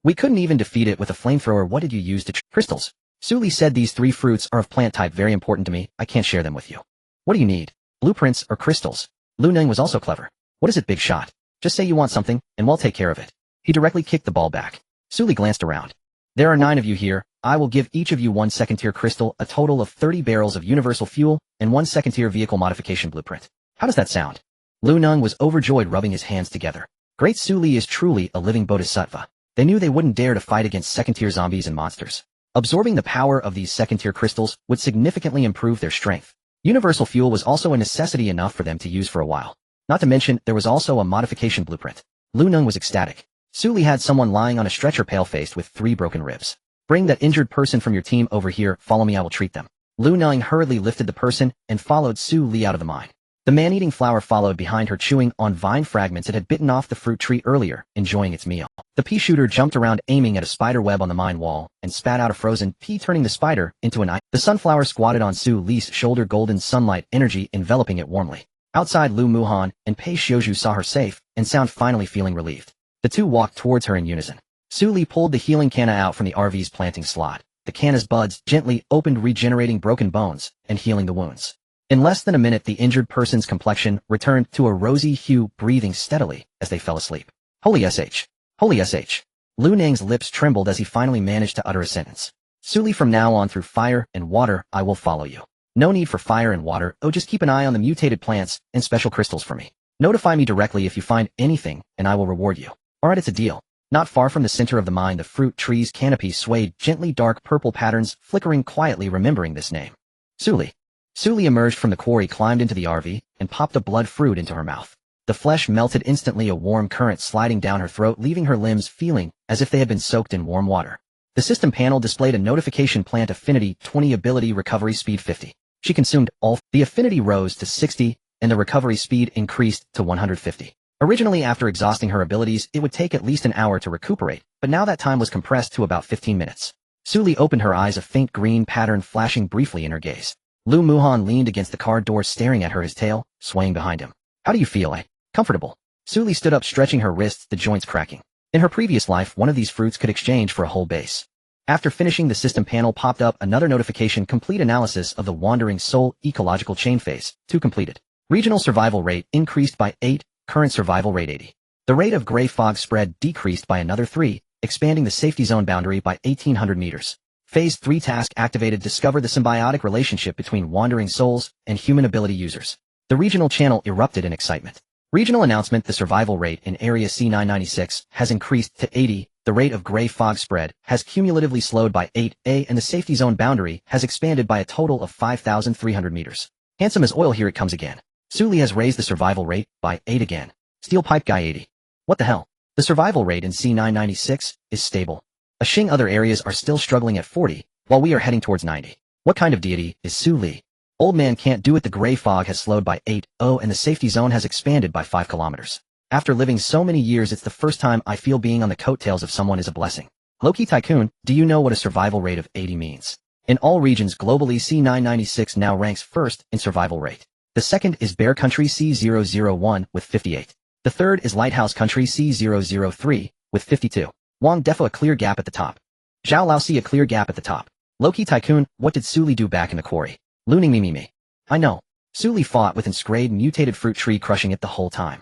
We couldn't even defeat it with a flamethrower. What did you use to crystals? Suli said, these 3 fruits are of plant type, very important to me. I can't share them with you. What do you need? Blueprints or crystals? Lu Nung was also clever. What is it, big shot? Just say you want something, and we'll take care of it. He directly kicked the ball back. Suli glanced around. There are 9 of you here. I will give each of you 1 second-tier crystal, a total of 30 barrels of universal fuel, and 1 second-tier vehicle modification blueprint. How does that sound? Lu Nung was overjoyed, rubbing his hands together. Great, Suli is truly a living bodhisattva. They knew they wouldn't dare to fight against second-tier zombies and monsters. Absorbing the power of these second-tier crystals would significantly improve their strength. Universal fuel was also a necessity enough for them to use for a while. Not to mention, there was also a modification blueprint. Lu Nung was ecstatic. Suli had someone lying on a stretcher, pale-faced with 3 broken ribs. Bring that injured person from your team over here. Follow me, I will treat them. Lu Nung hurriedly lifted the person and followed Suli out of the mine. The man-eating flower followed behind her, chewing on vine fragments it had bitten off the fruit tree earlier, enjoying its meal. The pea shooter jumped around, aiming at a spider web on the mine wall, and spat out a frozen pea, turning the spider into an eye. The sunflower squatted on Suli's shoulder, golden sunlight energy enveloping it warmly. Outside, Lu Muhan and Pei Xiaozhu saw her safe and sound, finally feeling relieved. The 2 walked towards her in unison. Suli pulled the healing canna out from the RV's planting slot. The canna's buds gently opened, regenerating broken bones and healing the wounds. In less than a minute, the injured person's complexion returned to a rosy hue, breathing steadily as they fell asleep. Holy SH! Holy SH! Lu Nang's lips trembled as he finally managed to utter a sentence. Suli, from now on, through fire and water, I will follow you. No need for fire and water. Oh, just keep an eye on the mutated plants and special crystals for me. Notify me directly if you find anything, and I will reward you. Alright, it's a deal. Not far from the center of the mine, the fruit tree's canopy swayed gently, dark purple patterns flickering quietly, remembering this name. Suli. Suli emerged from the quarry, climbed into the RV, and popped a blood fruit into her mouth. The flesh melted instantly, a warm current sliding down her throat, leaving her limbs feeling as if they had been soaked in warm water. The system panel displayed a notification: plant affinity 20, ability recovery speed 50. She consumed all. The affinity rose to 60, and the recovery speed increased to 150. Originally, after exhausting her abilities, it would take at least an hour to recuperate, but now that time was compressed to about 15 minutes. Suli opened her eyes, a faint green pattern flashing briefly in her gaze. Lu Muhan leaned against the car door staring at her, his tail swaying behind him. How do you feel, eh? Comfortable. Suli stood up, stretching her wrists, the joints cracking. In her previous life, one of these fruits could exchange for a whole base. After finishing, the system panel popped up another notification: complete analysis of the Wandering Soul ecological chain phase 2 completed. Regional survival rate increased by 8, current survival rate 80. The rate of gray fog spread decreased by another 3, expanding the safety zone boundary by 1800 meters. Phase 3 task activated: discover the symbiotic relationship between Wandering Souls and human ability users. The regional channel erupted in excitement. Regional announcement: the survival rate in Area C996 has increased to 80, the rate of gray fog spread has cumulatively slowed by 8A, and the safety zone boundary has expanded by a total of 5,300 meters. Handsome as oil, here it comes again. Suli has raised the survival rate by 8 again. Steel pipe guy 80. What the hell? The survival rate in C996 is stable. Ashing other areas are still struggling at 40, while we are heading towards 90. What kind of deity is Suli? Old man can't do it. The gray fog has slowed by 8.0 and the safety zone has expanded by 5 kilometers. After living so many years, it's the first time I feel being on the coattails of someone is a blessing. Loki Tycoon, do you know what a survival rate of 80 means? In all regions globally, C996 now ranks first in survival rate. The second is Bear Country C001 with 58. The third is Lighthouse Country C003 with 52. Wang Defo, a clear gap at the top. Zhao Laosi, a clear gap at the top. Loki Tycoon, what did Suli do back in the quarry? Looning me. I know. Suli fought with enscraved mutated fruit tree, crushing it the whole time.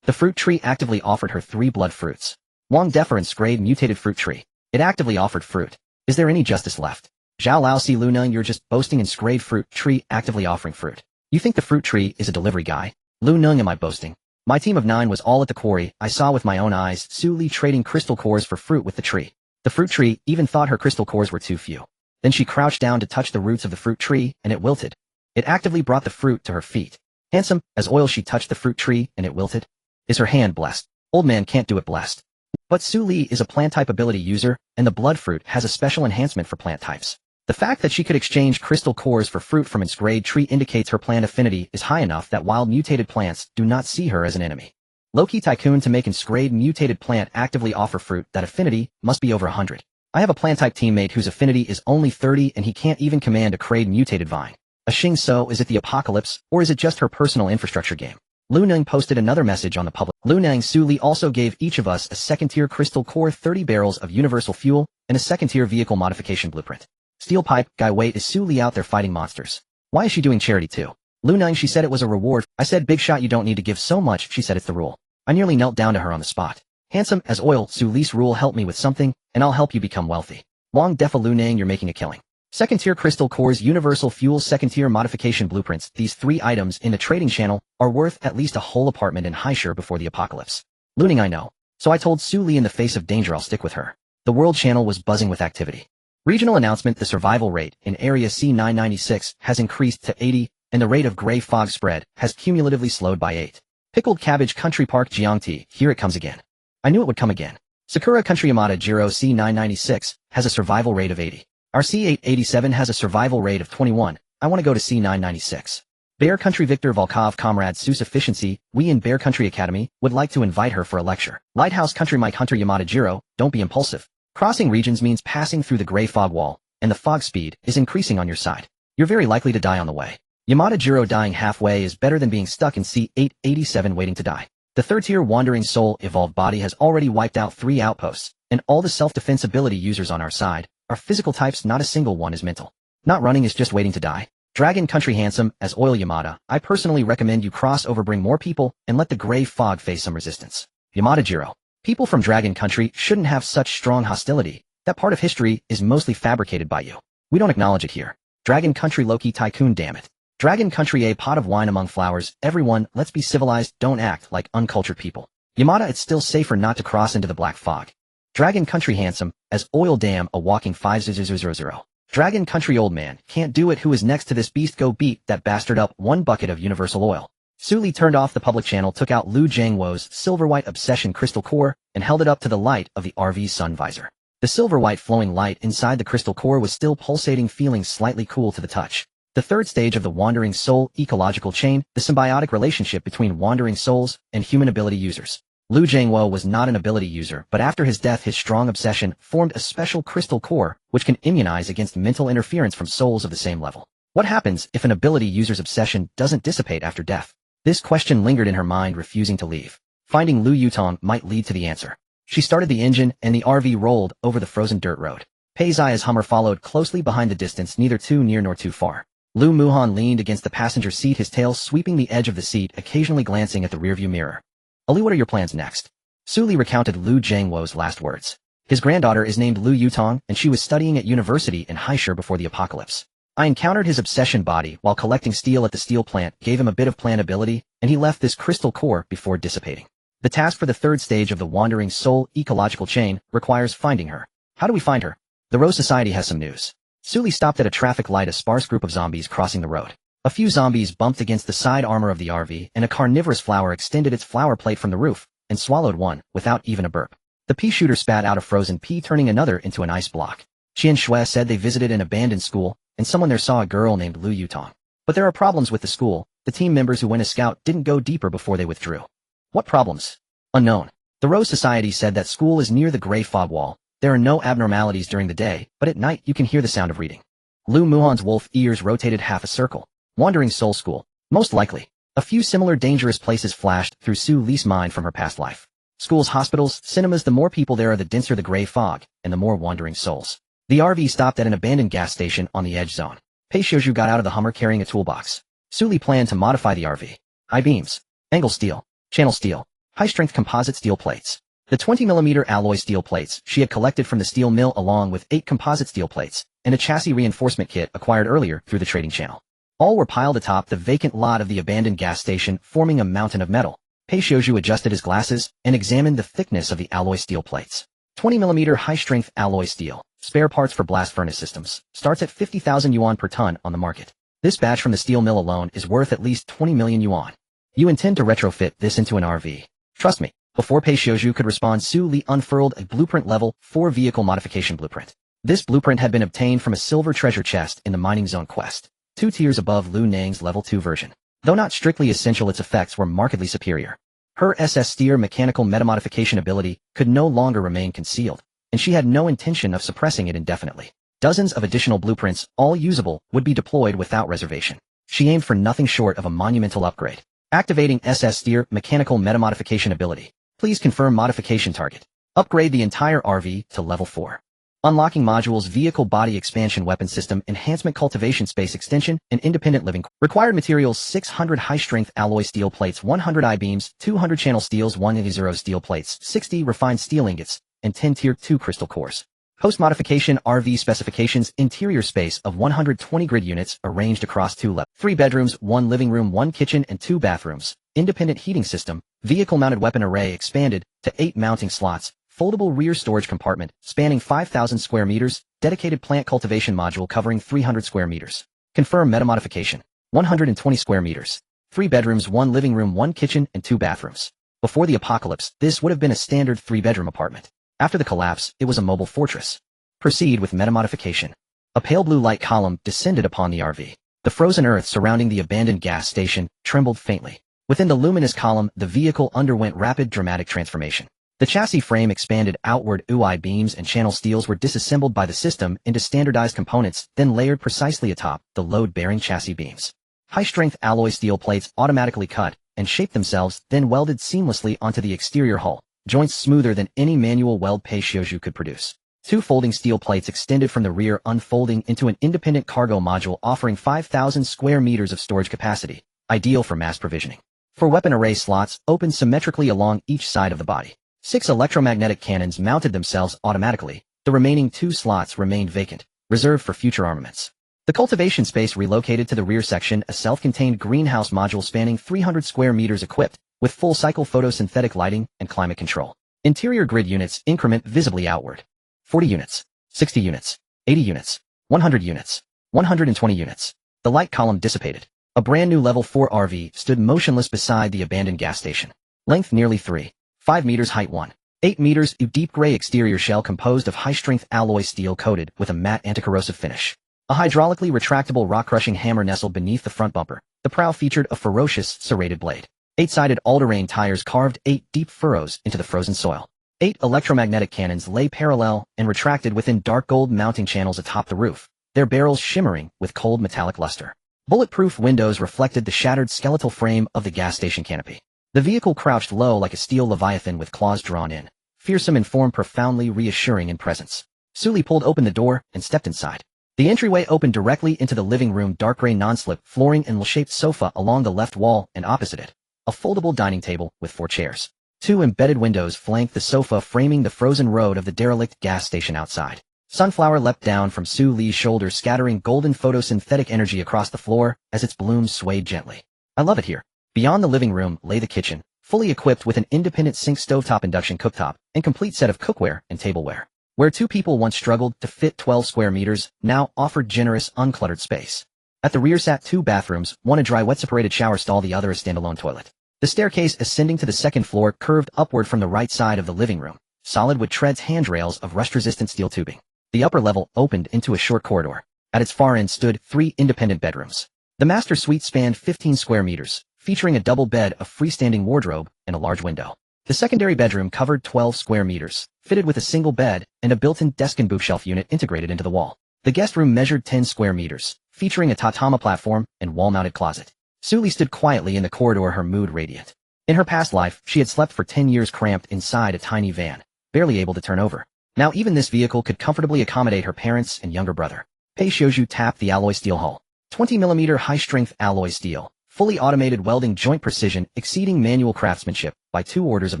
The fruit tree actively offered her 3 blood fruits. Wang Defer, enscraved mutated fruit tree. It actively offered fruit. Is there any justice left? Zhao Laosi, Luna, you're just boasting. Enscraved fruit tree actively offering fruit. You think the fruit tree is a delivery guy? Lu Nung, am I boasting? My team of 9 was all at the quarry. I saw with my own eyes Suli trading crystal cores for fruit with the tree. The fruit tree even thought her crystal cores were too few. Then she crouched down to touch the roots of the fruit tree, and it wilted. It actively brought the fruit to her feet. Handsome as oil, she touched the fruit tree, and it wilted. Is her hand blessed? Old man can't do it blessed. But Suli is a plant type ability user, and the blood fruit has a special enhancement for plant types. The fact that she could exchange crystal cores for fruit from enscraved tree indicates her plant affinity is high enough that wild mutated plants do not see her as an enemy. Loki Tycoon, to make enscraved mutated plant actively offer fruit, that affinity must be over 100. I have a plant type teammate whose affinity is only 30 and he can't even command a crade mutated vine. A Xing So, is it the apocalypse, or is it just her personal infrastructure game? Lu Nang posted another message on the public. Lu Nang, Suli also gave each of us a second-tier crystal core, 30 barrels of universal fuel, and a second-tier vehicle modification blueprint. Steel pipe guy, wait, is Suli out there fighting monsters? Why is she doing charity too? Lu Nang, she said it was a reward. I said, big shot, you don't need to give so much. She said it's the rule. I nearly knelt down to her on the spot. Handsome as oil, Suli's rule, help me with something, and I'll help you become wealthy. Wang Defa, Lu Nang, you're making a killing. Second-tier crystal cores, universal fuel, second-tier modification blueprints. These 3 items in the trading channel are worth at least a whole apartment in Haishur before the apocalypse. Lu Ning, I know. So I told Suli, in the face of danger I'll stick with her. The world channel was buzzing with activity. Regional announcement: the survival rate in Area C996 has increased to 80, and the rate of gray fog spread has cumulatively slowed by 8. Pickled Cabbage Country Park Jiangti, here it comes again. I knew it would come again. Sakura Country Yamada Jiro C996 has a survival rate of 80. Our C887 has a survival rate of 21. I want to go to C996. Bear Country Victor Volkov Comrade Seuss Efficiency, we in Bear Country Academy would like to invite her for a lecture. Lighthouse Country Mike Hunter Yamada Jiro, don't be impulsive. Crossing regions means passing through the gray fog wall, and the fog speed is increasing on your side. You're very likely to die on the way. Yamada Jiro, dying halfway is better than being stuck in C887 waiting to die. The third-tier Wandering Soul evolved body has already wiped out 3 outposts, and all the self-defense ability users on our side are physical types, not a single one is mental. Not running is just waiting to die. Dragon Country Handsome as oil Yamada, I personally recommend you cross over, bring more people, and let the gray fog face some resistance. Yamada Jiro. People from Dragon Country shouldn't have such strong hostility. That part of history is mostly fabricated by you. We don't acknowledge it here. Dragon Country Loki Tycoon, damn it. Dragon Country, a pot of wine among flowers. Everyone, let's be civilized, don't act like uncultured people. Yamada, it's still safer not to cross into the black fog. Dragon Country Handsome as oil, damn, a walking 5000. Dragon Country Old Man, can't do it. Who is next to this beast? Go beat that bastard up. 1 bucket of universal oil. Suli turned off the public channel, took out Lu Jiangwo's silver-white obsession crystal core, and held it up to the light of the RV's sun visor. The silver-white flowing light inside the crystal core was still pulsating, feeling slightly cool to the touch. The third stage of the Wandering Soul ecological chain, the symbiotic relationship between wandering souls and human ability users. Lu Jiangwo was not an ability user, but after his death his strong obsession formed a special crystal core which can immunize against mental interference from souls of the same level. What happens if an ability user's obsession doesn't dissipate after death? This question lingered in her mind, refusing to leave. Finding Lu Yutong might lead to the answer. She started the engine and the RV rolled over the frozen dirt road. Pei Ziya's Hummer followed closely behind the distance, neither too near nor too far. Lu Muhan leaned against the passenger seat, his tail sweeping the edge of the seat, occasionally glancing at the rearview mirror. Ali, what are your plans next? Su Li recounted Lu Jiangwo's last words. His granddaughter is named Lu Yutong, and she was studying at university in Haishur before the apocalypse. I encountered his obsession body while collecting steel at the steel plant, gave him a bit of plan ability, and he left this crystal core before dissipating. The task for the third stage of the Wandering Soul ecological chain requires finding her. How do we find her? The Rose Society has some news. Su Li stopped at a traffic light, a sparse group of zombies crossing the road. A few zombies bumped against the side armor of the RV, and a carnivorous flower extended its flower plate from the roof and swallowed one without even a burp. The pea shooter spat out a frozen pea, turning another into an ice block. Qian Shui said they visited an abandoned school, and someone there saw a girl named Lu Yutong. But there are problems with the school. The team members who went as scout didn't go deeper before they withdrew. What problems? Unknown. The Rose Society said that school is near the gray fog wall. There are no abnormalities during the day, but at night you can hear the sound of reading. Lu Muhan's wolf ears rotated half a circle. Wandering Soul School. Most likely. A few similar dangerous places flashed through Su Li's mind from her past life. Schools, hospitals, cinemas, the more people there are, the denser the gray fog, and the more wandering souls. The RV stopped at an abandoned gas station on the edge zone. Pei Xiuzhu got out of the Hummer carrying a toolbox. Su Li planned to modify the RV. I-beams, angle steel, channel steel, high-strength composite steel plates. The 20mm alloy steel plates she had collected from the steel mill, along with 8 composite steel plates and a chassis reinforcement kit acquired earlier through the trading channel. All were piled atop the vacant lot of the abandoned gas station, forming a mountain of metal. Pei Xiuzhu adjusted his glasses and examined the thickness of the alloy steel plates. 20mm high-strength alloy steel, spare parts for blast furnace systems, starts at 50,000 yuan per ton on the market. This batch from the steel mill alone is worth at least 20 million yuan. You intend to retrofit this into an RV. Trust me. Before Pei Xiuzhu could respond, Su Li unfurled a blueprint level 4 vehicle modification blueprint. This blueprint had been obtained from a silver treasure chest in the mining zone quest, 2 tiers above Lu Nang's level 2 version. Though not strictly essential, its effects were markedly superior. Her SS Steer mechanical metamodification ability could no longer remain concealed, and she had no intention of suppressing it indefinitely. Dozens of additional blueprints, all usable, would be deployed without reservation. She aimed for nothing short of a monumental upgrade. Activating SS Steer mechanical metamodification ability. Please confirm modification target. Upgrade the entire RV to level 4. Unlocking modules, vehicle body expansion, weapon system enhancement, cultivation space extension, and independent living. Required materials: 600 high-strength alloy steel plates, 100 I-beams, 200 channel steels, 180 steel plates, 60 refined steel ingots, and 10 tier 2 crystal cores. Post-modification RV specifications: interior space of 120 grid units arranged across 2 levels, 3 bedrooms, 1 living room, 1 kitchen, and 2 bathrooms. Independent heating system, vehicle-mounted weapon array expanded to 8 mounting slots, foldable rear storage compartment spanning 5,000 square meters, dedicated plant cultivation module covering 300 square meters. Confirm metamodification. 120 square meters. 3 bedrooms, 1 living room, 1 kitchen, and 2 bathrooms. Before the apocalypse, this would have been a standard 3-bedroom apartment. After the collapse, it was a mobile fortress. Proceed with metamodification. A pale blue light column descended upon the RV. The frozen earth surrounding the abandoned gas station trembled faintly. Within the luminous column, the vehicle underwent rapid dramatic transformation. The chassis frame expanded outward, UI beams and channel steels were disassembled by the system into standardized components, then layered precisely atop the load-bearing chassis beams. High-strength alloy steel plates automatically cut and shaped themselves, then welded seamlessly onto the exterior hull, joints smoother than any manual weld Pei Xiuzhu could produce. 2 folding steel plates extended from the rear, unfolding into an independent cargo module offering 5,000 square meters of storage capacity, ideal for mass provisioning. 4 weapon array slots opened symmetrically along each side of the body. 6 electromagnetic cannons mounted themselves automatically. The remaining 2 slots remained vacant, reserved for future armaments. The cultivation space relocated to the rear section, a self-contained greenhouse module spanning 300 square meters equipped with full-cycle photosynthetic lighting and climate control. Interior grid units increment visibly outward. 40 units, 60 units, 80 units, 100 units, 120 units. The light column dissipated. A brand new level 4 RV stood motionless beside the abandoned gas station. Length nearly 3.5 meters, height 1.8 meters, a deep gray exterior shell composed of high-strength alloy steel coated with a matte anti-corrosive finish. A hydraulically retractable rock-crushing hammer nestled beneath the front bumper. The prow featured a ferocious, serrated blade. 8-sided all-terrain tires carved 8 deep furrows into the frozen soil. 8 electromagnetic cannons lay parallel and retracted within dark gold mounting channels atop the roof, their barrels shimmering with cold metallic luster. Bulletproof windows reflected the shattered skeletal frame of the gas station canopy. The vehicle crouched low like a steel leviathan with claws drawn in, fearsome in form, profoundly reassuring in presence. Sully pulled open the door and stepped inside. The entryway opened directly into the living room, dark gray non-slip flooring and L-shaped sofa along the left wall, and opposite it, a foldable dining table with 4 chairs. 2 embedded windows flanked the sofa, framing the frozen road of the derelict gas station outside. Sunflower leapt down from Sue Lee's shoulders, scattering golden photosynthetic energy across the floor as its blooms swayed gently. I love it here. Beyond the living room lay the kitchen, fully equipped with an independent sink, stovetop, induction cooktop, and complete set of cookware and tableware. Where 2 people once struggled to fit 12 square meters, now offered generous, uncluttered space. At the rear sat 2 bathrooms, one a dry wet separated shower stall, the other a standalone toilet. The staircase ascending to the second floor curved upward from the right side of the living room, solid wood treads, handrails of rust-resistant steel tubing. The upper level opened into a short corridor. At its far end stood 3 independent bedrooms. The master suite spanned 15 square meters, featuring a double bed, a freestanding wardrobe, and a large window. The secondary bedroom covered 12 square meters, fitted with a single bed and a built-in desk and bookshelf unit integrated into the wall. The guest room measured 10 square meters, featuring a tatama platform and wall-mounted closet. Sully stood quietly in the corridor, her mood radiant. In her past life, she had slept for 10 years cramped inside a tiny van, barely able to turn over. Now even this vehicle could comfortably accommodate her parents and younger brother. Pei Shouju tapped the alloy steel hull. 20mm high-strength alloy steel, fully automated welding joint precision exceeding manual craftsmanship by 2 orders of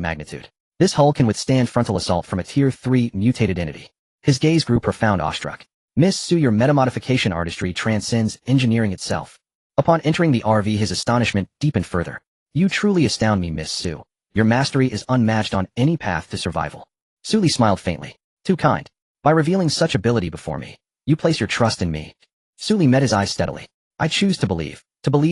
magnitude. This hull can withstand frontal assault from a Tier 3 mutated entity. His gaze grew profound, awestruck. Miss Sue, your metamodification artistry transcends engineering itself. Upon entering the RV, his astonishment deepened further. You truly astound me, Miss Sue. Your mastery is unmatched on any path to survival. Sully smiled faintly. Too kind. By revealing such ability before me, you place your trust in me. Sully met his eyes steadily. I choose to believe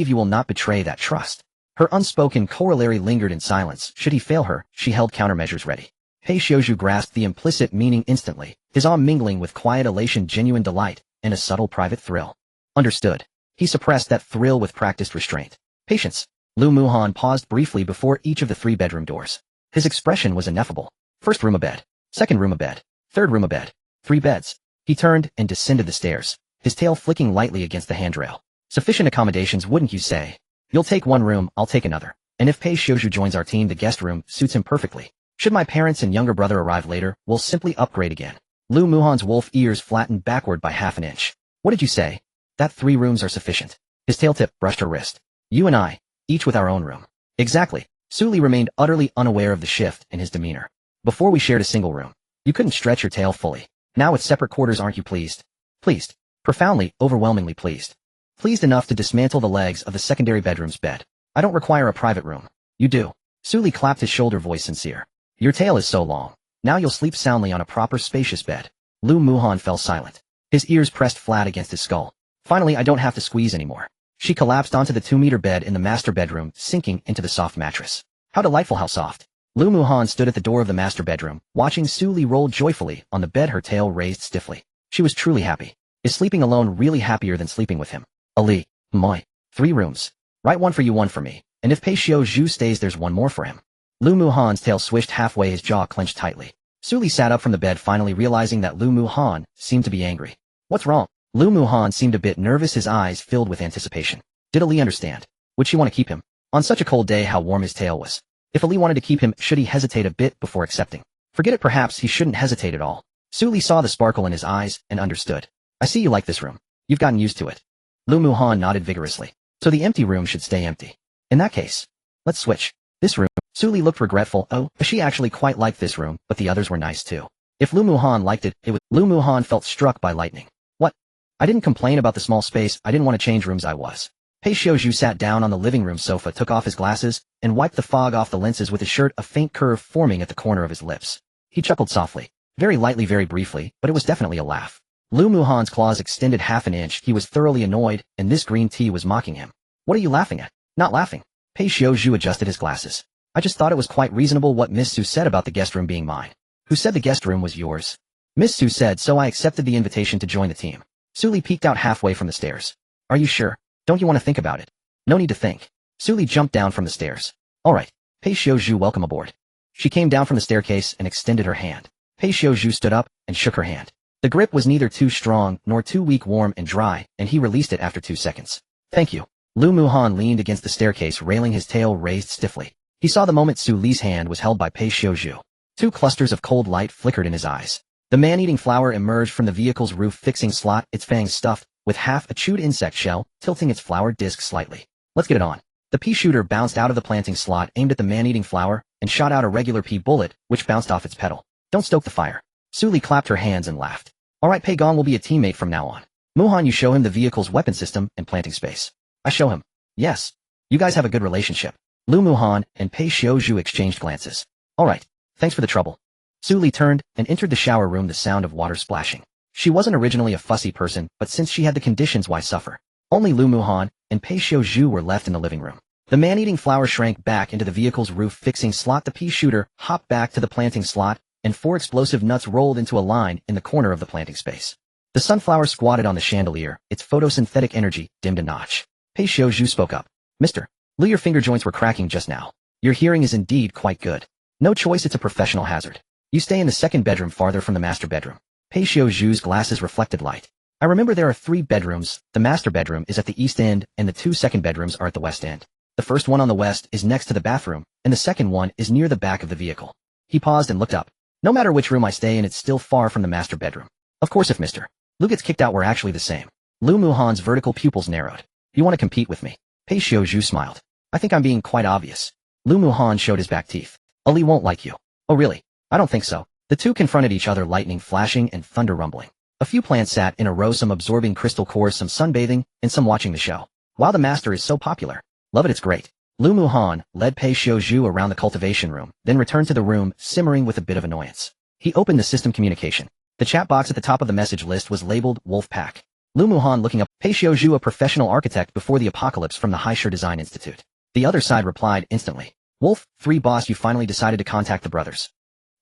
you will not betray that trust. Her unspoken corollary lingered in silence. Should he fail her, she held countermeasures ready. Pei Shouju grasped the implicit meaning instantly, his awe mingling with quiet elation, genuine delight, and a subtle private thrill. Understood. He suppressed that thrill with practiced restraint. Patience. Lu Muhan paused briefly before each of the 3 bedroom doors. His expression was ineffable. First room a bed. Second room a bed. Third room a bed. 3 beds. He turned and descended the stairs, his tail flicking lightly against the handrail. Sufficient accommodations, wouldn't you say? You'll take one room, I'll take another. And if Pei Shouju joins our team, the guest room suits him perfectly. Should my parents and younger brother arrive later, we'll simply upgrade again. Lu Muhan's wolf ears flattened backward by half an inch. What did you say? That 3 rooms are sufficient. His tail tip brushed her wrist. You and I, each with our own room. Exactly. Sully remained utterly unaware of the shift in his demeanor. Before we shared a single room. You couldn't stretch your tail fully. Now with separate quarters, aren't you pleased? Pleased. Profoundly, overwhelmingly pleased. Pleased enough to dismantle the legs of the secondary bedroom's bed. I don't require a private room. You do. Sully clapped his shoulder, voice sincere. Your tail is so long. Now you'll sleep soundly on a proper spacious bed. Lu Muhan fell silent. His ears pressed flat against his skull. Finally, I don't have to squeeze anymore. She collapsed onto the 2-meter bed in the master bedroom, sinking into the soft mattress. How delightful, how soft. Lu Muhan stood at the door of the master bedroom, watching Sully roll joyfully on the bed, her tail raised stiffly. She was truly happy. Is sleeping alone really happier than sleeping with him? Ali, moi. 3 rooms. Right, 1 for you, 1 for me. And if Pei Shouju stays, there's 1 more for him. Lu Muhan's tail swished halfway, his jaw clenched tightly. Sully sat up from the bed, finally realizing that Lu Muhan seemed to be angry. What's wrong? Lu Muhan seemed a bit nervous, his eyes filled with anticipation. Did Ali understand? Would she want to keep him? On such a cold day, how warm his tail was. If Ali wanted to keep him, should he hesitate a bit before accepting? Forget it, perhaps he shouldn't hesitate at all. Sully saw the sparkle in his eyes and understood. I see you like this room. You've gotten used to it. Lu Muhan nodded vigorously. So the empty room should stay empty. In that case, let's switch. This room. Sully looked regretful. Oh, she actually quite liked this room, but the others were nice too. If Lu Muhan liked it, it would. Lu Muhan felt struck by lightning. What? I didn't complain about the small space, I didn't want to change rooms, I was. Pei Shouju sat down on the living room sofa, took off his glasses, and wiped the fog off the lenses with his shirt, a faint curve forming at the corner of his lips. He chuckled softly. Very lightly, very briefly, but it was definitely a laugh. Lu Muhan's claws extended half an inch. He was thoroughly annoyed, and this green tea was mocking him. What are you laughing at? Not laughing. Pei Shouju adjusted his glasses. I just thought it was quite reasonable what Miss Sue said about the guest room being mine. Who said the guest room was yours? Miss Sue said, so I accepted the invitation to join the team. Suli peeked out halfway from the stairs. Are you sure? Don't you want to think about it? No need to think. Suli jumped down from the stairs. Alright, Pei Xiaozhu, welcome aboard. She came down from the staircase and extended her hand. Pei Xiaozhu stood up and shook her hand. The grip was neither too strong nor too weak, warm and dry, and he released it after 2 seconds. Thank you. Lu Muhan leaned against the staircase, railing, his tail raised stiffly. He saw the moment Su Li's hand was held by Pei Xiaozhu. 2 clusters of cold light flickered in his eyes. The man-eating flower emerged from the vehicle's roof-fixing slot, its fangs stuffed, with half a chewed insect shell, tilting its flower disc slightly. Let's get it on. The pea shooter bounced out of the planting slot, aimed at the man-eating flower, and shot out a regular pea bullet, which bounced off its petal. Don't stoke the fire. Su Li clapped her hands and laughed. Alright, Pei Gong will be a teammate from now on. Muhan, you show him the vehicle's weapon system and planting space. I show him. Yes. You guys have a good relationship. Lu Muhan and Pei Xiaozhu exchanged glances. Alright, thanks for the trouble. Su Li turned and entered the shower room, the sound of water splashing. She wasn't originally a fussy person, but since she had the conditions, why suffer? Only Lu Muhan and Pei Xiaozhu were left in the living room. The man-eating flower shrank back into the vehicle's roof-fixing slot. The pea shooter hopped back to the planting slot, and 4 explosive nuts rolled into a line in the corner of the planting space. The sunflower squatted on the chandelier, its photosynthetic energy dimmed a notch. Pei Xiaozhu spoke up. Mister Lu, your finger joints were cracking just now. Your hearing is indeed quite good. No choice, it's a professional hazard. You stay in the second bedroom farther from the master bedroom. Pei Xiaozhu's glasses reflected light. I remember there are 3 bedrooms. The master bedroom is at the east end, and the 2 second bedrooms are at the west end. The first one on the west is next to the bathroom, and the second one is near the back of the vehicle. He paused and looked up. No matter which room I stay in, it's still far from the master bedroom. Of course, if Mr. Lu gets kicked out, we're actually the same. Lu Muhan's vertical pupils narrowed. You want to compete with me? Pei Xiaozhu smiled. I think I'm being quite obvious. Lu Muhan showed his back teeth. Ali won't like you. Oh really? I don't think so. The two confronted each other, lightning flashing and thunder rumbling. A few plants sat in a row, some absorbing crystal cores, some sunbathing, and some watching the show. Wow, the master is so popular. Love it, it's great. Lu Muhan led Pei Xiaozhu around the cultivation room, then returned to the room, simmering with a bit of annoyance. He opened the system communication. The chat box at the top of the message list was labeled Wolf Pack. Lu Muhan looking up. Pei Xiaozhu, a professional architect before the apocalypse from the Haisher Design Institute. The other side replied instantly. Wolf 3 boss, you finally decided to contact the brothers.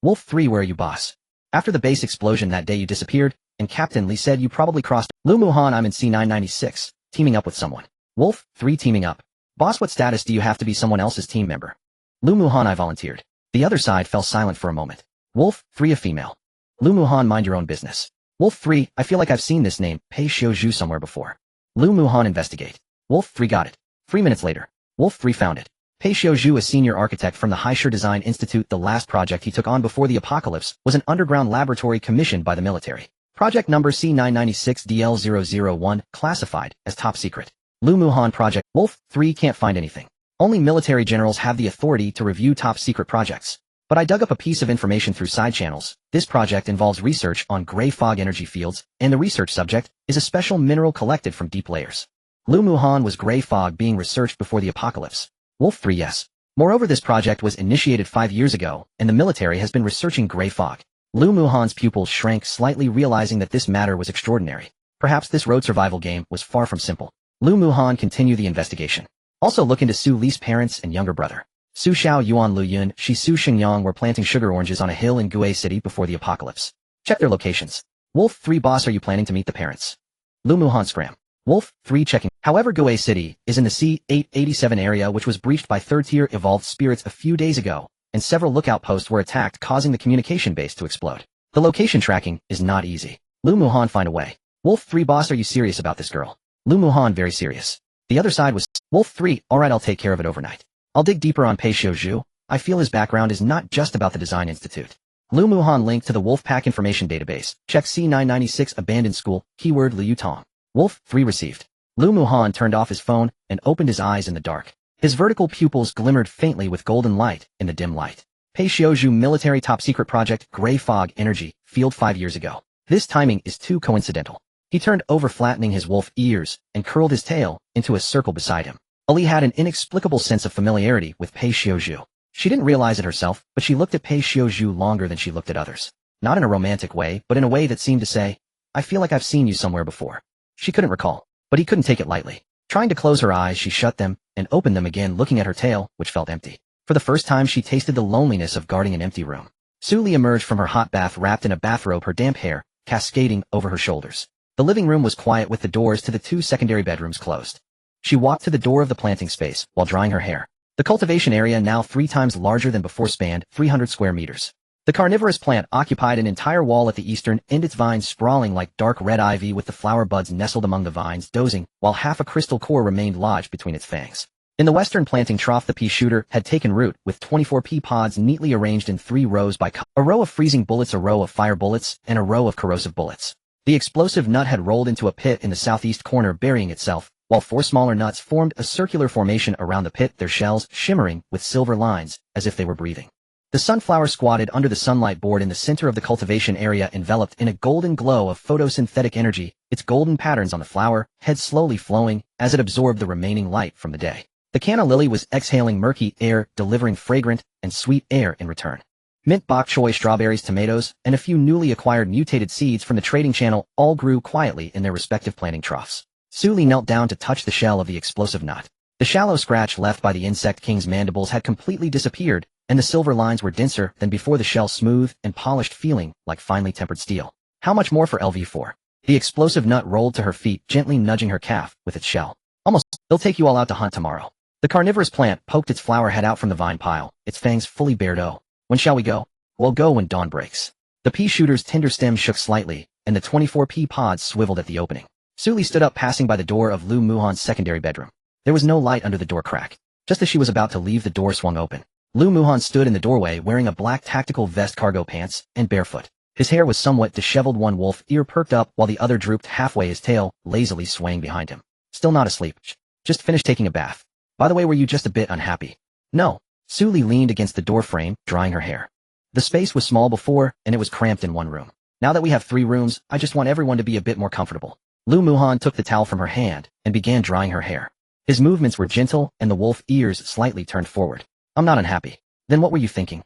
Wolf 3, where are you, boss? After the base explosion that day you disappeared, and Captain Li said you probably crossed. Lu Muhan, I'm in C996, teaming up with someone. Wolf 3, teaming up. Boss, what status do you have to be someone else's team member? Lu Muhan, I volunteered. The other side fell silent for a moment. Wolf 3, a female. Lu Muhan, mind your own business. Wolf 3, I feel like I've seen this name, Pei Xiaozhu, somewhere before. Lu Muhan, investigate. Wolf 3, got it. 3 minutes later. Wolf 3 found it. Pei Xiaozhu, a senior architect from the Haisher Design Institute. The last project he took on before the apocalypse was an underground laboratory commissioned by the military. Project number C996DL001, classified as top secret. Lu Muhan project. Wolf 3 can't find anything. Only military generals have the authority to review top secret projects. But I dug up a piece of information through side channels. This project involves research on gray fog energy fields, and the research subject is a special mineral collected from deep layers. Lu Muhan, was gray fog being researched before the apocalypse? Wolf 3, yes. Moreover, this project was initiated 5 years ago, and the military has been researching gray fog. Lu Muhan's pupils shrank slightly, realizing that this matter was extraordinary. Perhaps this road survival game was far from simple. Lu Muhan continued the investigation. Also look into Su Li's parents and younger brother. Su Xiao Yuan Lu Yun, Shi Su Xingyang were planting sugar oranges on a hill in Gue City before the apocalypse. Check their locations. Wolf 3, boss, are you planning to meet the parents? Lu Muhan scram. Wolf 3 checking. However, Gue City is in the C887 area, which was breached by third-tier evolved spirits a few days ago, and several lookout posts were attacked, causing the communication base to explode. The location tracking is not easy. Lu Muhan, find a way. Wolf 3, boss, are you serious about this girl? Lu Muhan, very serious. The other side was Wolf 3, alright, I'll take care of it overnight. I'll dig deeper on Pei Xiaozhu. I feel his background is not just about the Design Institute. Lu Muhan linked to the Wolfpack information database. Check C996 abandoned school, keyword Liu Tong. Wolf 3 received. Lu Muhan turned off his phone and opened his eyes in the dark. His vertical pupils glimmered faintly with golden light in the dim light. Pei Xiaozhu, military top secret project, gray fog energy, field 5 years ago. This timing is too coincidental. He turned over, flattening his wolf ears, and curled his tail into a circle beside him. Ali had an inexplicable sense of familiarity with Pei Xiaozhu. She didn't realize it herself, but she looked at Pei Xiaozhu longer than she looked at others. Not in a romantic way, but in a way that seemed to say, I feel like I've seen you somewhere before. She couldn't recall, but he couldn't take it lightly. Trying to close her eyes, she shut them and opened them again, looking at her tail, which felt empty. For the first time, she tasted the loneliness of guarding an empty room. Su Li emerged from her hot bath wrapped in a bathrobe, her damp hair cascading over her shoulders. The living room was quiet with the doors to the two secondary bedrooms closed. She walked to the door of the planting space while drying her hair. The cultivation area, now 3 times larger than before, spanned 300 square meters. The carnivorous plant occupied an entire wall at the eastern end, its vines sprawling like dark red ivy with the flower buds nestled among the vines, dozing, while half a crystal core remained lodged between its fangs. In the western planting trough, the pea shooter had taken root, with 24 pea pods neatly arranged in 3 rows by a row of freezing bullets, a row of fire bullets, and a row of corrosive bullets. The explosive nut had rolled into a pit in the southeast corner, burying itself, while 4 smaller nuts formed a circular formation around the pit, their shells shimmering with silver lines, as if they were breathing. The sunflower squatted under the sunlight board in the center of the cultivation area, enveloped in a golden glow of photosynthetic energy, its golden patterns on the flower head slowly flowing as it absorbed the remaining light from the day. The canna lily was exhaling murky air, delivering fragrant and sweet air in return. Mint, bok choy, strawberries, tomatoes, and a few newly acquired mutated seeds from the trading channel all grew quietly in their respective planting troughs. Suli knelt down to touch the shell of the explosive nut. The shallow scratch left by the insect king's mandibles had completely disappeared, and the silver lines were denser than before, the shell smooth and polished, feeling like finely tempered steel. How much more for LV4? The explosive nut rolled to her feet, gently nudging her calf with its shell. Almost. They'll take you all out to hunt tomorrow. The carnivorous plant poked its flower head out from the vine pile, its fangs fully bared. Oh, when shall we go? We'll go when dawn breaks. The pea shooter's tender stem shook slightly, and the 24 pea pods swiveled at the opening. Suli stood up, passing by the door of Lu Muhan's secondary bedroom. There was no light under the door crack. Just as she was about to leave, the door swung open. Lu Muhan stood in the doorway wearing a black tactical vest, cargo pants, and barefoot. His hair was somewhat disheveled, one wolf ear perked up while the other drooped halfway, his tail lazily swaying behind him. Still not asleep. Just finished taking a bath. By the way, were you just a bit unhappy? No. Suli leaned against the door frame, drying her hair. The space was small before, and it was cramped in one room. Now that we have 3 rooms, I just want everyone to be a bit more comfortable. Lu Muhan took the towel from her hand and began drying her hair. His movements were gentle, and the wolf ears slightly turned forward. I'm not unhappy. Then what were you thinking?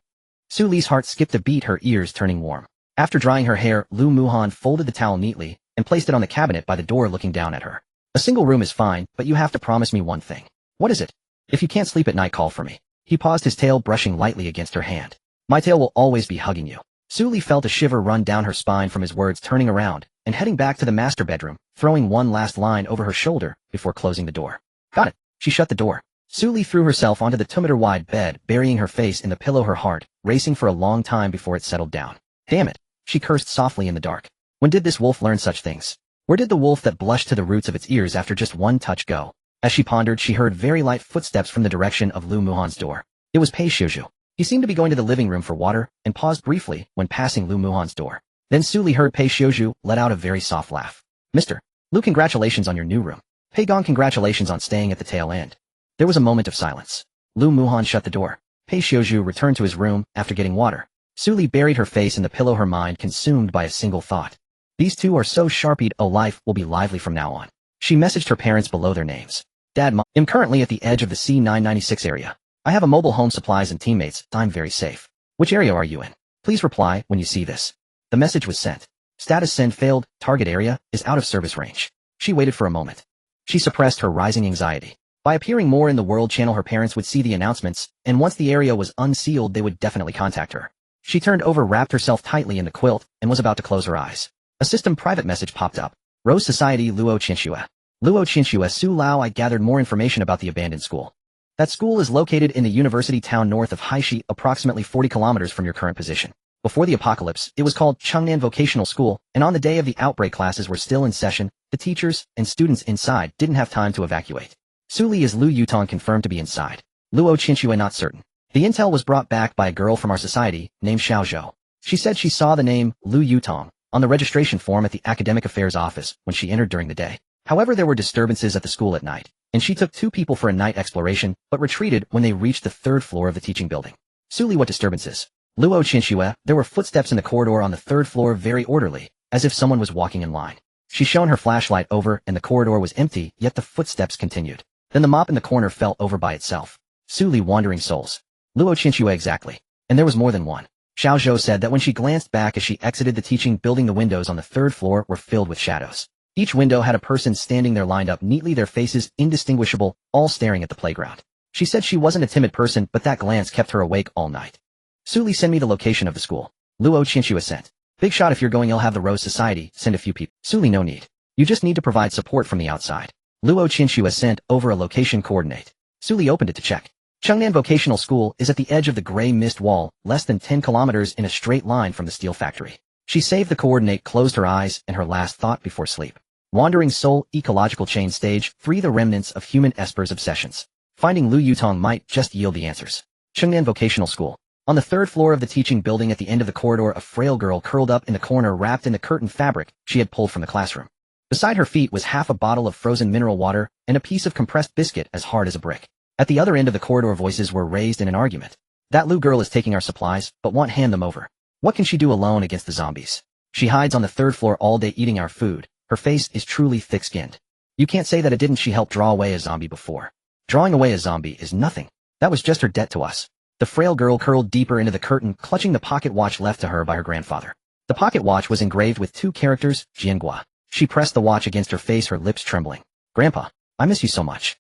Suli's heart skipped a beat, her ears turning warm. After drying her hair, Lu Muhan folded the towel neatly and placed it on the cabinet by the door, looking down at her. A single room is fine, but you have to promise me one thing. What is it? If you can't sleep at night, call for me. He paused, his tail brushing lightly against her hand. My tail will always be hugging you. Suli felt a shiver run down her spine from his words, turning around and heading back to the master bedroom, throwing one last line over her shoulder before closing the door. Got it. She shut the door. Suli threw herself onto the 2-meter-wide bed, burying her face in the pillow, her heart racing for a long time before it settled down. Damn it, she cursed softly in the dark. When did this wolf learn such things? Where did the wolf that blushed to the roots of its ears after just one touch go? As she pondered, she heard very light footsteps from the direction of Lu Muhan's door. It was Pei Shouju. He seemed to be going to the living room for water, and paused briefly when passing Lu Muhan's door. Then Suli heard Pei Shouju let out a very soft laugh. Mr. Lu, congratulations on your new room. Pei Gong, congratulations on staying at the tail end. There was a moment of silence. Lu Muhan shut the door. Pei Shouju returned to his room after getting water. Suli buried her face in the pillow, her mind consumed by a single thought. These two are so sharpied, oh, life will be lively from now on. She messaged her parents below their names. Dad, Mom, I'm currently at the edge of the C996 area. I have a mobile home, supplies, and teammates. I'm very safe. Which area are you in? Please reply when you see this. The message was sent. Status send failed. Target area is out of service range. She waited for a moment. She suppressed her rising anxiety. By appearing more in the World Channel, her parents would see the announcements, and once the area was unsealed, they would definitely contact her. She turned over, wrapped herself tightly in the quilt, and was about to close her eyes. A system private message popped up. Rose Society, Luo Chinxue. Luo Chinxue Su Lao, I gathered more information about the abandoned school. That school is located in the university town north of Haishi, approximately 40 kilometers from your current position. Before the apocalypse, it was called Chengnan Vocational School, and on the day of the outbreak, classes were still in session. The teachers and students inside didn't have time to evacuate. Suli is Lu Yutong, confirmed to be inside. Luo Chinxue not certain. The intel was brought back by a girl from our society named Xiao Zhou. She said she saw the name Lu Yutong on the registration form at the Academic Affairs office when she entered during the day. However, there were disturbances at the school at night, and she took 2 people for a night exploration, but retreated when they reached the 3rd floor of the teaching building. Suli, what disturbances? Luo Chinxue, there were footsteps in the corridor on the 3rd floor, very orderly, as if someone was walking in line. She shone her flashlight over, and the corridor was empty, yet the footsteps continued. Then the mop in the corner fell over by itself. Suli, wandering souls. Luo Chinxue, exactly. And there was more than one. Xiao Zhou said that when she glanced back as she exited the teaching building, the windows on the 3rd floor were filled with shadows. Each window had a person standing there, lined up neatly, their faces indistinguishable, all staring at the playground. She said she wasn't a timid person, but that glance kept her awake all night. Suli, send me the location of the school. Luo Chinxue sent. Big shot, if you're going, I'll have the Rose Society send a few people. Suli, no need. You just need to provide support from the outside. Luo Qinshu has sent over a location coordinate. Suli opened it to check. Chengnan Vocational School is at the edge of the gray mist wall, less than 10 kilometers in a straight line from the steel factory. She saved the coordinate, closed her eyes, and her last thought before sleep. Wandering Soul Ecological Chain Stage 3. The remnants of human Esper's obsessions. Finding Lu Yutong might just yield the answers. Chengnan Vocational School. On the third floor of the teaching building at the end of the corridor, a frail girl curled up in the corner wrapped in the curtain fabric she had pulled from the classroom. Beside her feet was half a bottle of frozen mineral water and a piece of compressed biscuit as hard as a brick. At the other end of the corridor, voices were raised in an argument. That Lu girl is taking our supplies, but won't hand them over. What can she do alone against the zombies? She hides on the third floor all day eating our food. Her face is truly thick-skinned. You can't say that it didn't. She helped draw away a zombie before. Drawing away a zombie is nothing. That was just her debt to us. The frail girl curled deeper into the curtain, clutching the pocket watch left to her by her grandfather. The pocket watch was engraved with 2 characters, Jiangua. She pressed the watch against her face, her lips trembling. Grandpa, I miss you so much.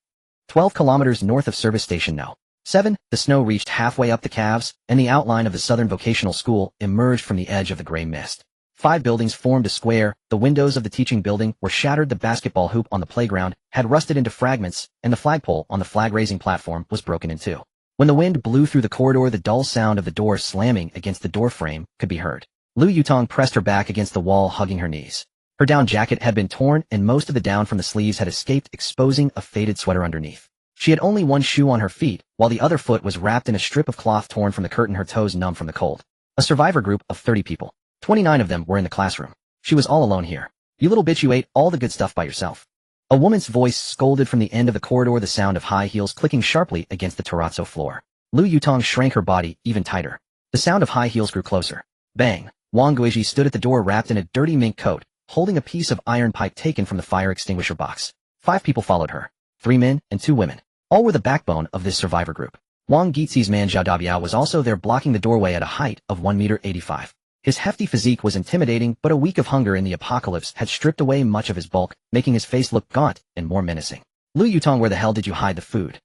12 kilometers north of Service Station No. 7, the snow reached halfway up the calves, and the outline of the Southern Vocational School emerged from the edge of the gray mist. 5 buildings formed a square, the windows of the teaching building were shattered, the basketball hoop on the playground had rusted into fragments, and the flagpole on the flag-raising platform was broken in 2. When the wind blew through the corridor, the dull sound of the door slamming against the door frame could be heard. Lu Yutong pressed her back against the wall, hugging her knees. Her down jacket had been torn, and most of the down from the sleeves had escaped, exposing a faded sweater underneath. She had only one shoe on her feet, while the other foot was wrapped in a strip of cloth torn from the curtain, her toes numb from the cold. A survivor group of 30 people. 29 of them were in the classroom. She was all alone here. You little bitch, you ate all the good stuff by yourself. A woman's voice scolded from the end of the corridor, the sound of high heels clicking sharply against the terrazzo floor. Lu Yutong shrank her body even tighter. The sound of high heels grew closer. Bang! Wang Guizhi stood at the door wrapped in a dirty mink coat, holding a piece of iron pipe taken from the fire extinguisher box. 5 people followed her. 3 men and 2 women. All were the backbone of this survivor group. Wang Guizi's man Zhao Dabiao was also there, blocking the doorway at a height of 1.85 meters. His hefty physique was intimidating, but a week of hunger in the apocalypse had stripped away much of his bulk, making his face look gaunt and more menacing. Lu Yutong, where the hell did you hide the food?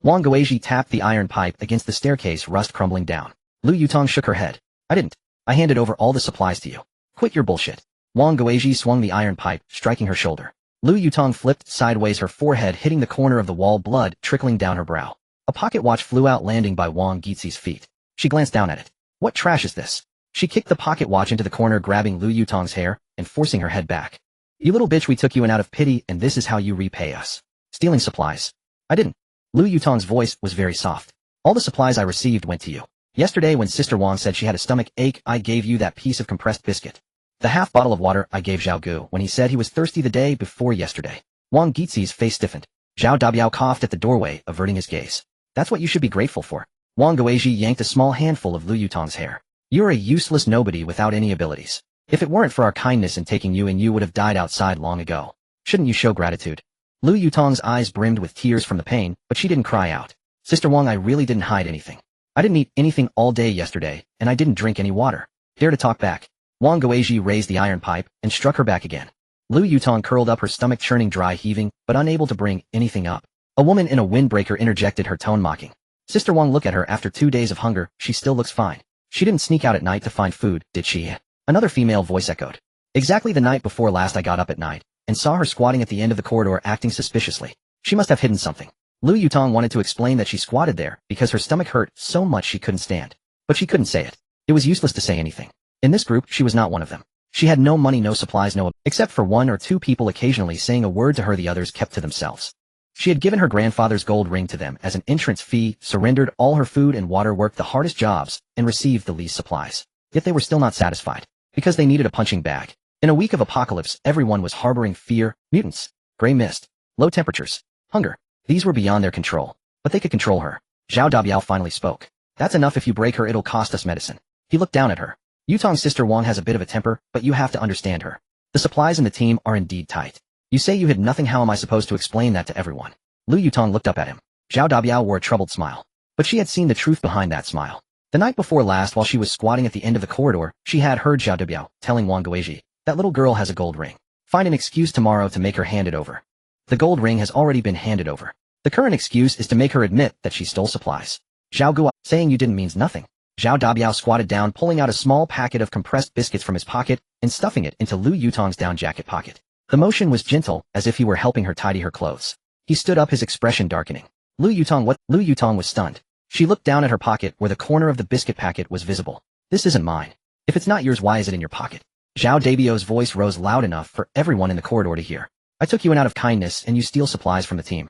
Wang Guizhi tapped the iron pipe against the staircase, rust crumbling down. Lu Yutong shook her head. I didn't. I handed over all the supplies to you. Quit your bullshit. Wang Guizhi swung the iron pipe, striking her shoulder. Lu Yutong flipped sideways, her forehead hitting the corner of the wall, blood trickling down her brow. A pocket watch flew out, landing by Wang Guizi's feet. She glanced down at it. What trash is this? She kicked the pocket watch into the corner, grabbing Lu Yutong's hair and forcing her head back. You little bitch, we took you in out of pity, and this is how you repay us. Stealing supplies. I didn't. Lu Yutong's voice was very soft. All the supplies I received went to you. Yesterday when Sister Wang said she had a stomach ache, I gave you that piece of compressed biscuit. The half bottle of water I gave Zhao Gu when he said he was thirsty the day before yesterday. Wang Guizi's face stiffened. Zhao Dabiao coughed at the doorway, averting his gaze. That's what you should be grateful for. Wang Guizhi yanked a small handful of Lu Yutong's hair. You're a useless nobody without any abilities. If it weren't for our kindness in taking you in, you would have died outside long ago. Shouldn't you show gratitude? Lu Yutong's eyes brimmed with tears from the pain, but she didn't cry out. Sister Wang, I really didn't hide anything. I didn't eat anything all day yesterday, and I didn't drink any water. Dare to talk back. Wang Guizhi raised the iron pipe and struck her back again. Lu Yutong curled up, her stomach churning, dry heaving, but unable to bring anything up. A woman in a windbreaker interjected, her tone mocking. Sister Wang, look at her. After 2 days of hunger, she still looks fine. She didn't sneak out at night to find food, did she? Another female voice echoed. Exactly the night before last I got up at night and saw her squatting at the end of the corridor, acting suspiciously. She must have hidden something. Lu Yutong wanted to explain that she squatted there because her stomach hurt so much she couldn't stand. But she couldn't say it. It was useless to say anything. In this group, she was not one of them. She had no money, no supplies, except for 1 or 2 people occasionally saying a word to her, the others kept to themselves. She had given her grandfather's gold ring to them as an entrance fee, surrendered all her food and water, worked the hardest jobs, and received the least supplies. Yet they were still not satisfied, because they needed a punching bag. In a week of apocalypse, everyone was harboring fear, mutants, gray mist, low temperatures, hunger. These were beyond their control, but they could control her. Zhao Dabiao finally spoke. That's enough. If you break her, it'll cost us medicine. He looked down at her. Yutong's sister Wang has a bit of a temper, but you have to understand her. The supplies in the team are indeed tight. You say you hid nothing. How am I supposed to explain that to everyone? Lu Yutong looked up at him. Zhao Dabiao wore a troubled smile. But she had seen the truth behind that smile. The night before last, while she was squatting at the end of the corridor, she had heard Zhao Dabiao telling Wang Guizhi, that little girl has a gold ring. Find an excuse tomorrow to make her hand it over. The gold ring has already been handed over. The current excuse is to make her admit that she stole supplies. Zhao Gu, saying you didn't means nothing. Zhao Dabiao squatted down, pulling out a small packet of compressed biscuits from his pocket and stuffing it into Lu Yutong's down jacket pocket. The motion was gentle, as if he were helping her tidy her clothes. He stood up, his expression darkening. Lu Yutong was stunned. She looked down at her pocket where the corner of the biscuit packet was visible. This isn't mine. If it's not yours, why is it in your pocket? Zhao Dabio's voice rose loud enough for everyone in the corridor to hear. I took you in out of kindness and you steal supplies from the team.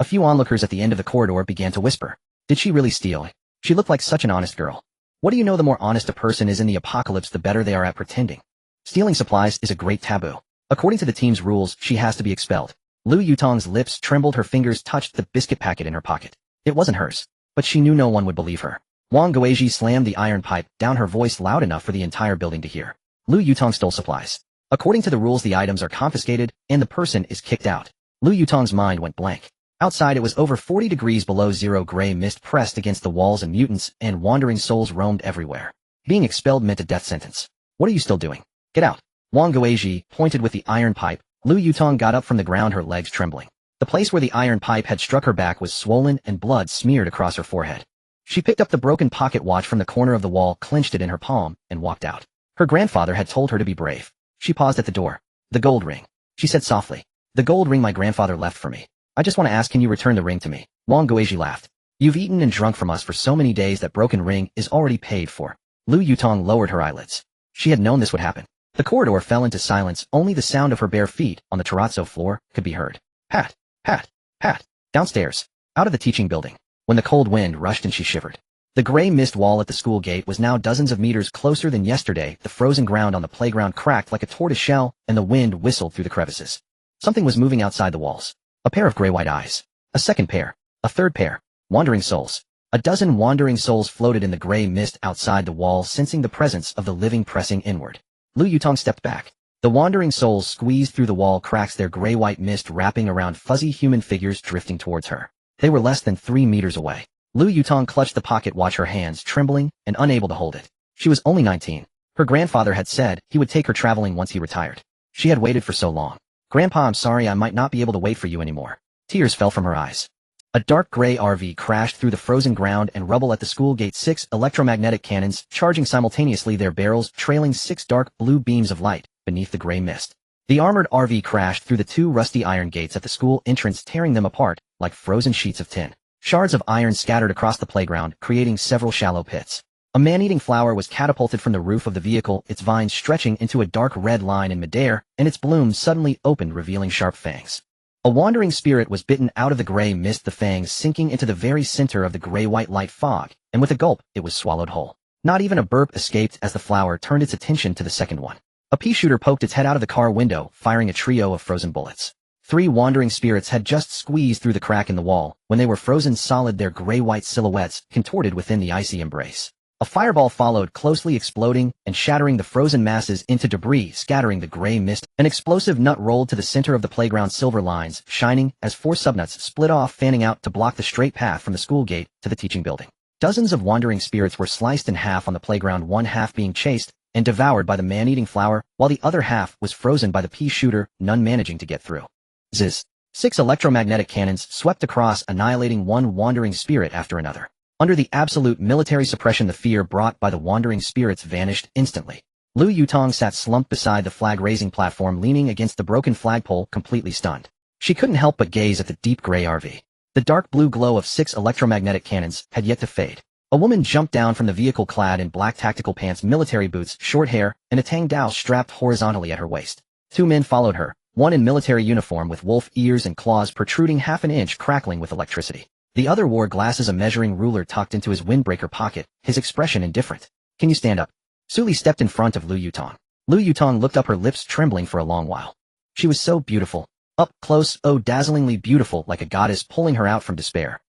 A few onlookers at the end of the corridor began to whisper. Did she really steal? She looked like such an honest girl. What do you know, the more honest a person is in the apocalypse, the better they are at pretending. Stealing supplies is a great taboo. According to the team's rules, she has to be expelled. Lu Yutong's lips trembled, her fingers touched the biscuit packet in her pocket. It wasn't hers. But she knew no one would believe her. Wang Guizhi slammed the iron pipe down, her voice loud enough for the entire building to hear. Lu Yutong stole supplies. According to the rules, the items are confiscated, and the person is kicked out. Lu Yutong's mind went blank. Outside, it was over 40 degrees below zero. Gray mist pressed against the walls and mutants and wandering souls roamed everywhere. Being expelled meant a death sentence. What are you still doing? Get out. Wang Guizhi pointed with the iron pipe. Lu Yutong got up from the ground, her legs trembling. The place where the iron pipe had struck her back was swollen and blood smeared across her forehead. She picked up the broken pocket watch from the corner of the wall, clenched it in her palm, and walked out. Her grandfather had told her to be brave. She paused at the door. The gold ring. She said softly. The gold ring my grandfather left for me. I just want to ask, can you return the ring to me? Wang Guizhi laughed. You've eaten and drunk from us for so many days that broken ring is already paid for. Lu Yutong lowered her eyelids. She had known this would happen. The corridor fell into silence, only the sound of her bare feet on the terrazzo floor could be heard. Pat, pat, pat, downstairs, out of the teaching building. When the cold wind rushed and she shivered. The gray mist wall at the school gate was now dozens of meters closer than yesterday. The frozen ground on the playground cracked like a tortoise shell, and the wind whistled through the crevices. Something was moving outside the walls. A pair of gray-white eyes. A second pair. A third pair. Wandering souls. A dozen wandering souls floated in the gray mist outside the wall, sensing the presence of the living pressing inward. Lu Yutong stepped back. The wandering souls squeezed through the wall cracks, their gray-white mist wrapping around fuzzy human figures drifting towards her. They were less than 3 meters away. Lu Yutong clutched the pocket watch, her hands trembling and unable to hold it. She was only 19. Her grandfather had said he would take her traveling once he retired. She had waited for so long. Grandpa, I'm sorry, I might not be able to wait for you anymore. Tears fell from her eyes. A dark gray RV crashed through the frozen ground and rubble at the school gate. 6 electromagnetic cannons, charging simultaneously, their barrels trailing 6 dark blue beams of light beneath the gray mist. The armored RV crashed through the 2 rusty iron gates at the school entrance, tearing them apart like frozen sheets of tin. Shards of iron scattered across the playground, creating several shallow pits. A man-eating flower was catapulted from the roof of the vehicle, its vines stretching into a dark red line in midair, and its blooms suddenly opened, revealing sharp fangs. A wandering spirit was bitten out of the gray mist, the fangs sinking into the very center of the gray-white light fog, and with a gulp, it was swallowed whole. Not even a burp escaped as the flower turned its attention to the second one. A pea shooter poked its head out of the car window, firing a trio of frozen bullets. 3 wandering spirits had just squeezed through the crack in the wall when they were frozen solid, their gray-white silhouettes contorted within the icy embrace. A fireball followed closely, exploding and shattering the frozen masses into debris, scattering the gray mist. An explosive nut rolled to the center of the playground, silver lines shining as 4 subnuts split off, fanning out to block the straight path from the school gate to the teaching building. Dozens of wandering spirits were sliced in half on the playground, one half being chased and devoured by the man-eating flower, while the other half was frozen by the pea shooter, none managing to get through. Zzz. 6 electromagnetic cannons swept across, annihilating one wandering spirit after another. Under the absolute military suppression, the fear brought by the wandering spirits vanished instantly. Lu Yutong sat slumped beside the flag-raising platform, leaning against the broken flagpole, completely stunned. She couldn't help but gaze at the deep gray RV. The dark blue glow of 6 electromagnetic cannons had yet to fade. A woman jumped down from the vehicle, clad in black tactical pants, military boots, short hair, and a tang dao strapped horizontally at her waist. 2 men followed her, one in military uniform with wolf ears and claws protruding half an inch, crackling with electricity. The other wore glasses, a measuring ruler tucked into his windbreaker pocket, his expression indifferent. Can you stand up? Suli stepped in front of Lu Yutong. Lu Yutong looked up, her lips trembling for a long while. She was so beautiful. Up close, oh dazzlingly beautiful, like a goddess pulling her out from despair.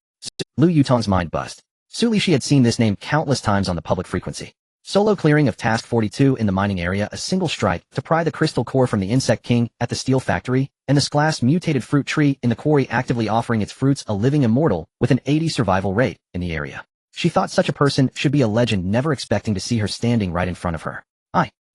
Lu Yutong's mind buzzed. Suli, she had seen this name countless times on the public frequency. Solo clearing of Task 42 in the mining area, a single strike to pry the crystal core from the Insect King at the steel factory, and the Sklass mutated fruit tree in the quarry actively offering its fruits, a living immortal with an 80 survival rate in the area. She thought such a person should be a legend, never expecting to see her standing right in front of her.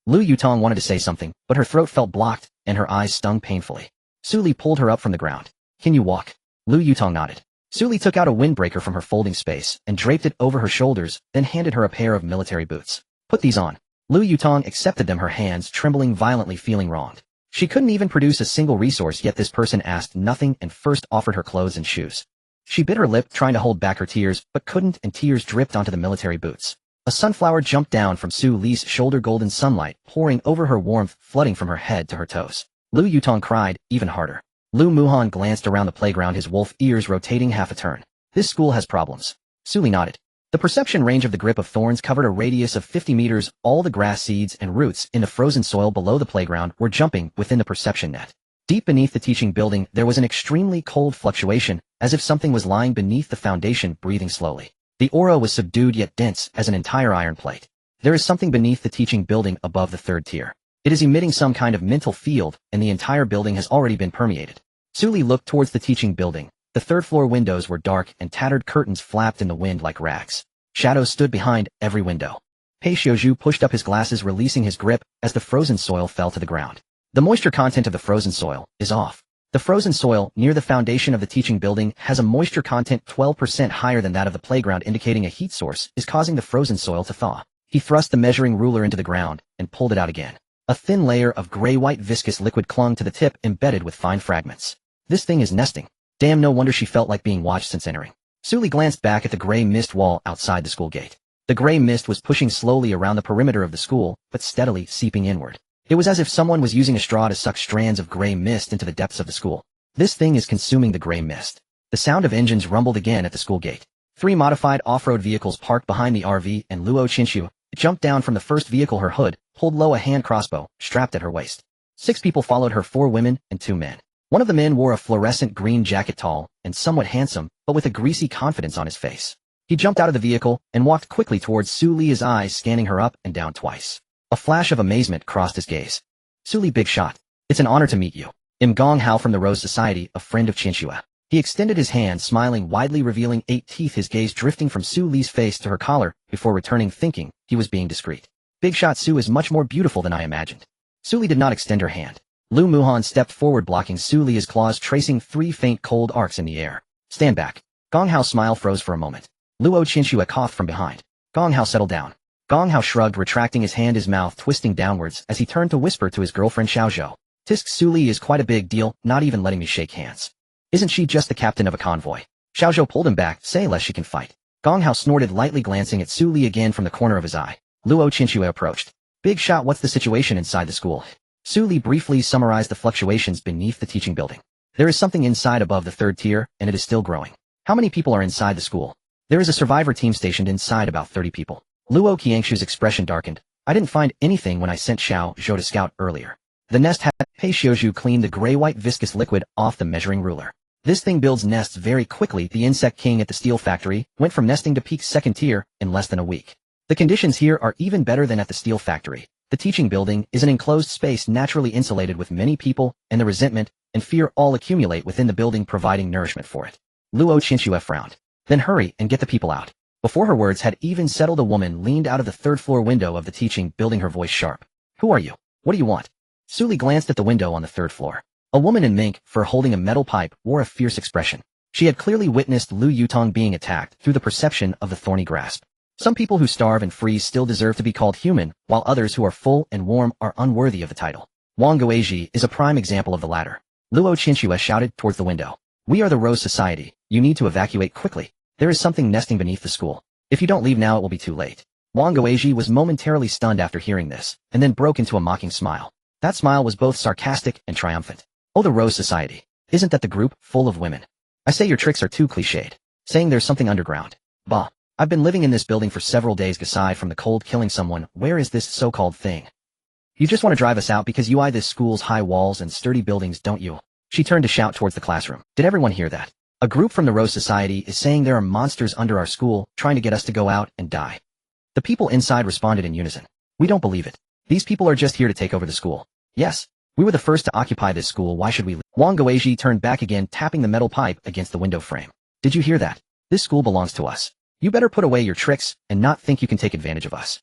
Lu Yutong wanted to say something, but her throat felt blocked, and her eyes stung painfully. Suli pulled her up from the ground. Can you walk? Lu Yutong nodded. Suli took out a windbreaker from her folding space and draped it over her shoulders, then handed her a pair of military boots. Put these on. Lu Yutong accepted them, her hands trembling violently, feeling wronged. She couldn't even produce a single resource, yet this person asked nothing and first offered her clothes and shoes. She bit her lip, trying to hold back her tears, but couldn't, and tears dripped onto the military boots. A sunflower jumped down from Su Li's shoulder, golden sunlight pouring over her, warmth flooding from her head to her toes. Lu Yutong cried, even harder. Lu Muhan glanced around the playground, his wolf ears rotating half a turn. This school has problems. Su Li nodded. The perception range of the grip of thorns covered a radius of 50 meters. All the grass seeds and roots in the frozen soil below the playground were jumping within the perception net. Deep beneath the teaching building, there was an extremely cold fluctuation, as if something was lying beneath the foundation, breathing slowly. The aura was subdued yet dense as an entire iron plate. There is something beneath the teaching building above the third tier. It is emitting some kind of mental field, and the entire building has already been permeated. Su Li looked towards the teaching building. The third-floor windows were dark, and tattered curtains flapped in the wind like rags. Shadows stood behind every window. Pei Xiaozhu pushed up his glasses, releasing his grip, as the frozen soil fell to the ground. The moisture content of the frozen soil is off. The frozen soil near the foundation of the teaching building has a moisture content 12% higher than that of the playground, indicating a heat source is causing the frozen soil to thaw. He thrust the measuring ruler into the ground and pulled it out again. A thin layer of gray-white viscous liquid clung to the tip, embedded with fine fragments. This thing is nesting. Damn, no wonder she felt like being watched since entering. Su Li glanced back at the gray mist wall outside the school gate. The gray mist was pushing slowly around the perimeter of the school, but steadily seeping inward. It was as if someone was using a straw to suck strands of gray mist into the depths of the school. This thing is consuming the gray mist. The sound of engines rumbled again at the school gate. 3 modified off-road vehicles parked behind the RV, and Luo Qinxiu jumped down from the first vehicle, her hood pulled low, a hand crossbow strapped at her waist. 6 people followed her, 4 women and 2 men. One of the men wore a fluorescent green jacket, tall and somewhat handsome, but with a greasy confidence on his face. He jumped out of the vehicle and walked quickly towards Su Li, his eyes scanning her up and down twice. A flash of amazement crossed his gaze. Su Li, big shot. It's an honor to meet you. I'm Gong Hao from the Rose Society, a friend of Qinxue. He extended his hand, smiling widely, revealing 8 teeth, his gaze drifting from Su Li's face to her collar before returning, thinking he was being discreet. Big shot, Su is much more beautiful than I imagined. Su Li did not extend her hand. Lu Muhan stepped forward, blocking Su Li, his claws tracing 3 faint cold arcs in the air. Stand back. Gong Hao's smile froze for a moment. Luo Qinxue coughed from behind. Gong Hao, settled down. Gong Hao shrugged, retracting his hand, his mouth twisting downwards as he turned to whisper to his girlfriend Xiaozhou. Tisk, Su Li is quite a big deal, not even letting me shake hands. Isn't she just the captain of a convoy? Xiaozhou pulled him back, say less, she can fight. Gong Hao snorted, lightly glancing at Su Li again from the corner of his eye. Luo Qinxue approached. Big shot, what's the situation inside the school? Su Li briefly summarized the fluctuations beneath the teaching building. There is something inside above the third tier, and it is still growing. How many people are inside the school? There is a survivor team stationed inside, about 30 people. Luo Qiangshu's expression darkened. I didn't find anything when I sent Xiao Zhou to scout earlier. The nest had. Pei Xiaozhu cleaned the gray-white viscous liquid off the measuring ruler. This thing builds nests very quickly. The insect king at the steel factory went from nesting to peak second tier in less than a week. The conditions here are even better than at the steel factory. The teaching building is an enclosed space naturally insulated with many people, and the resentment and fear all accumulate within the building, providing nourishment for it. Luo Qinxue frowned. Then hurry and get the people out. Before her words had even settled, a woman leaned out of the third-floor window of the teaching building, her voice sharp. Who are you? What do you want? Su Li glanced at the window on the third floor. A woman in mink fur holding a metal pipe wore a fierce expression. She had clearly witnessed Lu Yutong being attacked through the perception of the thorny grasp. Some people who starve and freeze still deserve to be called human, while others who are full and warm are unworthy of the title. Wang Guizhi is a prime example of the latter. Luo Qinxue shouted towards the window. We are the Rose Society. You need to evacuate quickly. There is something nesting beneath the school. If you don't leave now, it will be too late. Wang Guizhi was momentarily stunned after hearing this, and then broke into a mocking smile. That smile was both sarcastic and triumphant. Oh, the Rose Society. Isn't that the group full of women? I say your tricks are too cliched. Saying there's something underground. Bah. I've been living in this building for several days. Aside from the cold killing someone, where is this so-called thing? You just want to drive us out because you eye this school's high walls and sturdy buildings, don't you? She turned to shout towards the classroom. Did everyone hear that? A group from the Rose Society is saying there are monsters under our school, trying to get us to go out and die. The people inside responded in unison. We don't believe it. These people are just here to take over the school. Yes. We were the first to occupy this school, why should we leave? Wang Guizhi turned back again, tapping the metal pipe against the window frame. Did you hear that? This school belongs to us. You better put away your tricks and not think you can take advantage of us.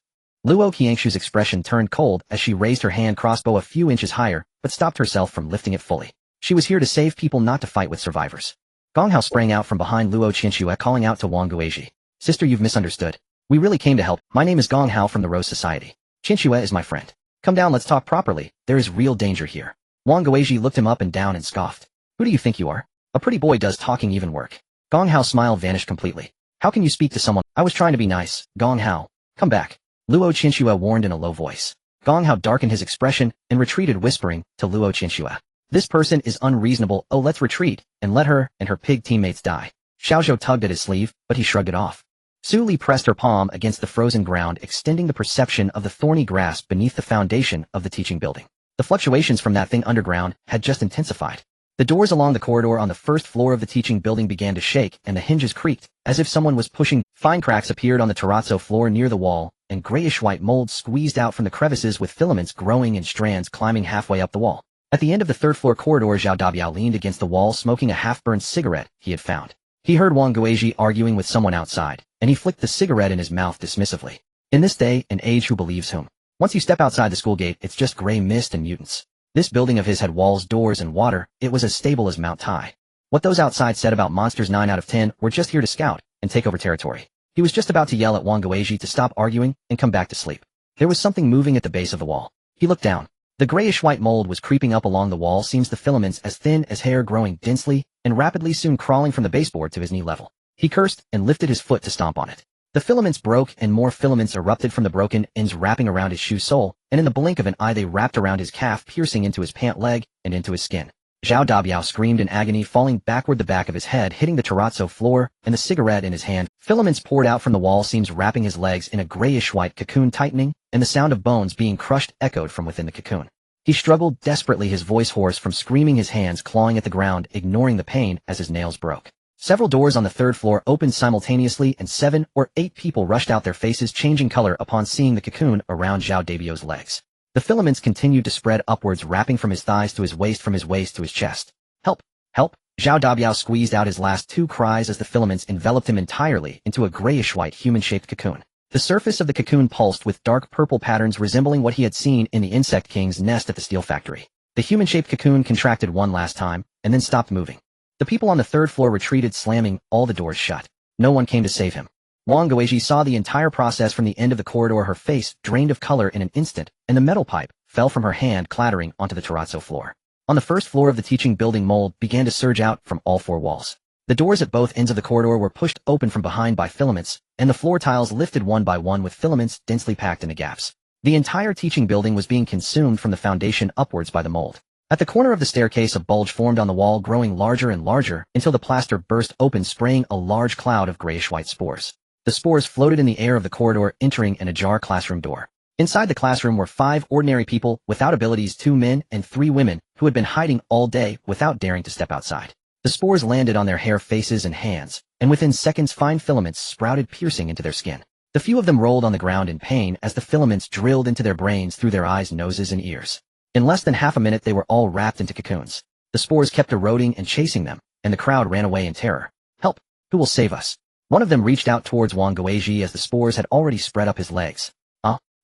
Luo Qiangshu's expression turned cold as she raised her hand crossbow a few inches higher, but stopped herself from lifting it fully. She was here to save people, not to fight with survivors. Gong Hao sprang out from behind Luo Qinxue, calling out to Wang Guizhi. Sister, you've misunderstood. We really came to help. My name is Gong Hao from the Rose Society. Qinxue is my friend. Come down, let's talk properly. There is real danger here. Wang Guizhi looked him up and down and scoffed. Who do you think you are? A pretty boy does talking even work. Gong Hao's smile vanished completely. How can you speak to someone? I was trying to be nice, Gong Hao. Come back. Luo Qinshue warned in a low voice. Gong Hao darkened his expression and retreated whispering to Luo Qinshue. This person is unreasonable, oh let's retreat, and let her and her pig teammates die. Xiaozhou tugged at his sleeve, but he shrugged it off. Su Li pressed her palm against the frozen ground, extending the perception of the thorny grass beneath the foundation of the teaching building. The fluctuations from that thing underground had just intensified. The doors along the corridor on the first floor of the teaching building began to shake and the hinges creaked, as if someone was pushing. Fine cracks appeared on the terrazzo floor near the wall, and grayish-white mold squeezed out from the crevices with filaments growing in strands climbing halfway up the wall. At the end of the third-floor corridor, Zhao Dabiao leaned against the wall smoking a half-burned cigarette he had found. He heard Wang Guizhi arguing with someone outside, and he flicked the cigarette in his mouth dismissively. In this day and age, who believes whom? Once you step outside the school gate, it's just gray mist and mutants. This building of his had walls, doors, and water. It was as stable as Mount Tai. What those outside said about monsters 9 out of 10 were just here to scout and take over territory. He was just about to yell at Wang Guizhi to stop arguing and come back to sleep. There was something moving at the base of the wall. He looked down. The grayish-white mold was creeping up along the wall, seams the filaments as thin as hair growing densely and rapidly, soon crawling from the baseboard to his knee level. He cursed and lifted his foot to stomp on it. The filaments broke and more filaments erupted from the broken ends wrapping around his shoe sole, and in the blink of an eye they wrapped around his calf, piercing into his pant leg and into his skin. Zhao Dabiao screamed in agony, falling backward, the back of his head hitting the terrazzo floor and the cigarette in his hand. Filaments poured out from the wall seams wrapping his legs in a grayish-white cocoon, tightening, and the sound of bones being crushed echoed from within the cocoon. He struggled desperately, his voice hoarse from screaming, his hands clawing at the ground, ignoring the pain as his nails broke. Several doors on the third floor opened simultaneously and 7 or 8 people rushed out, their faces changing color upon seeing the cocoon around Zhao Dabiao's legs. The filaments continued to spread upwards, wrapping from his thighs to his waist, from his waist to his chest. Help! Help! Zhao Dabiao squeezed out his last 2 cries as the filaments enveloped him entirely into a grayish-white human-shaped cocoon. The surface of the cocoon pulsed with dark purple patterns resembling what he had seen in the Insect King's nest at the steel factory. The human-shaped cocoon contracted one last time, and then stopped moving. The people on the third floor retreated, slamming all the doors shut. No one came to save him. Wang Guizhi saw the entire process from the end of the corridor. Her face drained of color in an instant, and the metal pipe fell from her hand, clattering onto the terrazzo floor. On the first floor of the teaching building, mold began to surge out from all 4 walls. The doors at both ends of the corridor were pushed open from behind by filaments, and the floor tiles lifted one by one with filaments densely packed in the gaps. The entire teaching building was being consumed from the foundation upwards by the mold. At the corner of the staircase, a bulge formed on the wall, growing larger and larger until the plaster burst open, spraying a large cloud of grayish-white spores. The spores floated in the air of the corridor, entering an ajar classroom door. Inside the classroom were 5 ordinary people without abilities, 2 men and 3 women who had been hiding all day without daring to step outside. The spores landed on their hair, faces, and hands, and within seconds fine filaments sprouted, piercing into their skin. The few of them rolled on the ground in pain as the filaments drilled into their brains through their eyes, noses, and ears. In less than half a minute they were all wrapped into cocoons. The spores kept eroding and chasing them, and the crowd ran away in terror. Help! Who will save us? One of them reached out towards Wang Guizhi as the spores had already spread up his legs.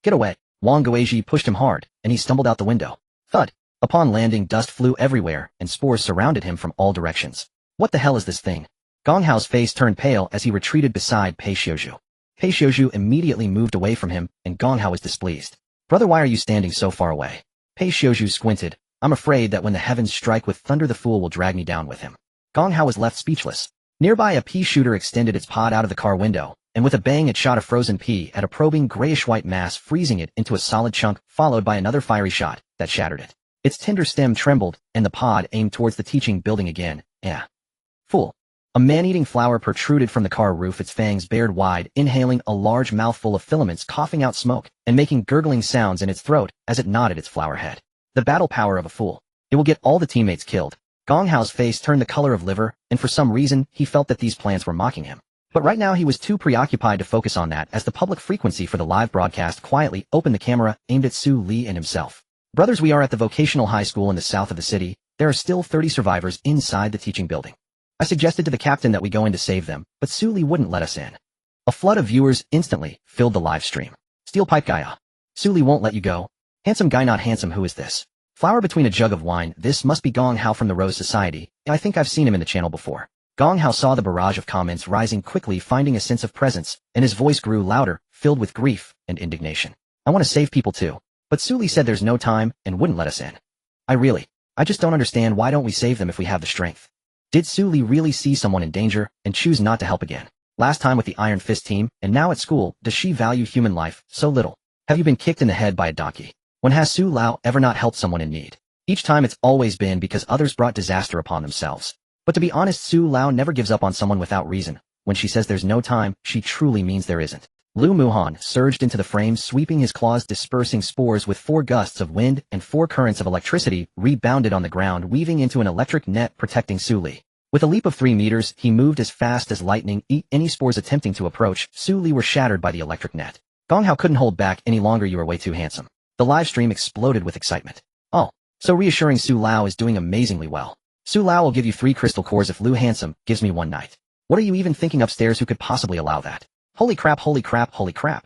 Get away! Wang Guizhi pushed him hard, and he stumbled out the window. Thud! Upon landing, dust flew everywhere, and spores surrounded him from all directions. What the hell is this thing? Gong Hao's face turned pale as he retreated beside Pei Xiuzhu. Pei Xiuzhu immediately moved away from him, and Gong Hao was displeased. Brother, why are you standing so far away? Pei Xiuzhu squinted. I'm afraid that when the heavens strike with thunder, the fool will drag me down with him. Gong Hao was left speechless. Nearby, a pea shooter extended its pod out of the car window, and with a bang it shot a frozen pea at a probing grayish-white mass, freezing it into a solid chunk, followed by another fiery shot that shattered it. Its tender stem trembled, and the pod aimed towards the teaching building again. Fool. A man-eating flower protruded from the car roof, its fangs bared wide, inhaling a large mouthful of filaments, coughing out smoke, and making gurgling sounds in its throat as it nodded its flower head. The battle power of a fool. It will get all the teammates killed. Gong Hao's face turned the color of liver, and for some reason, he felt that these plants were mocking him. But right now he was too preoccupied to focus on that as the public frequency for the live broadcast quietly opened the camera aimed at Su Li and himself. Brothers, we are at the vocational high school in the south of the city. There are still 30 survivors inside the teaching building. I suggested to the captain that we go in to save them, but Su Li wouldn't let us in. A flood of viewers instantly filled the live stream. Steel pipe guy. Su Li won't let you go. Handsome guy, not handsome, who is this? Flower between a jug of wine. This must be Gong Hao from the Rose Society. I think I've seen him in the channel before. Gong Hao saw the barrage of comments rising quickly, finding a sense of presence, and his voice grew louder, filled with grief and indignation. I want to save people too. But Su Li said there's no time and wouldn't let us in. I really. I just don't understand why don't we save them if we have the strength. Did Su Li really see someone in danger and choose not to help again? Last time with the Iron Fist team, and now at school, does she value human life so little? Have you been kicked in the head by a donkey? When has Su Lao ever not helped someone in need? Each time it's always been because others brought disaster upon themselves. But to be honest, Su Lao never gives up on someone without reason. When she says there's no time, she truly means there isn't. Lu Muhan surged into the frame, sweeping his claws, dispersing spores with 4 gusts of wind and 4 currents of electricity rebounded on the ground, weaving into an electric net protecting Su Li. With a leap of 3 meters, he moved as fast as lightning. Any spores attempting to approach Su Li were shattered by the electric net. Gong Hao couldn't hold back any longer. You are way too handsome. The live stream exploded with excitement. Oh, so reassuring. Su Lao is doing amazingly well. Su Lao will give you 3 crystal cores if Lu Handsome gives me 1 night. What are you even thinking upstairs? Who could possibly allow that? Holy crap, holy crap, holy crap.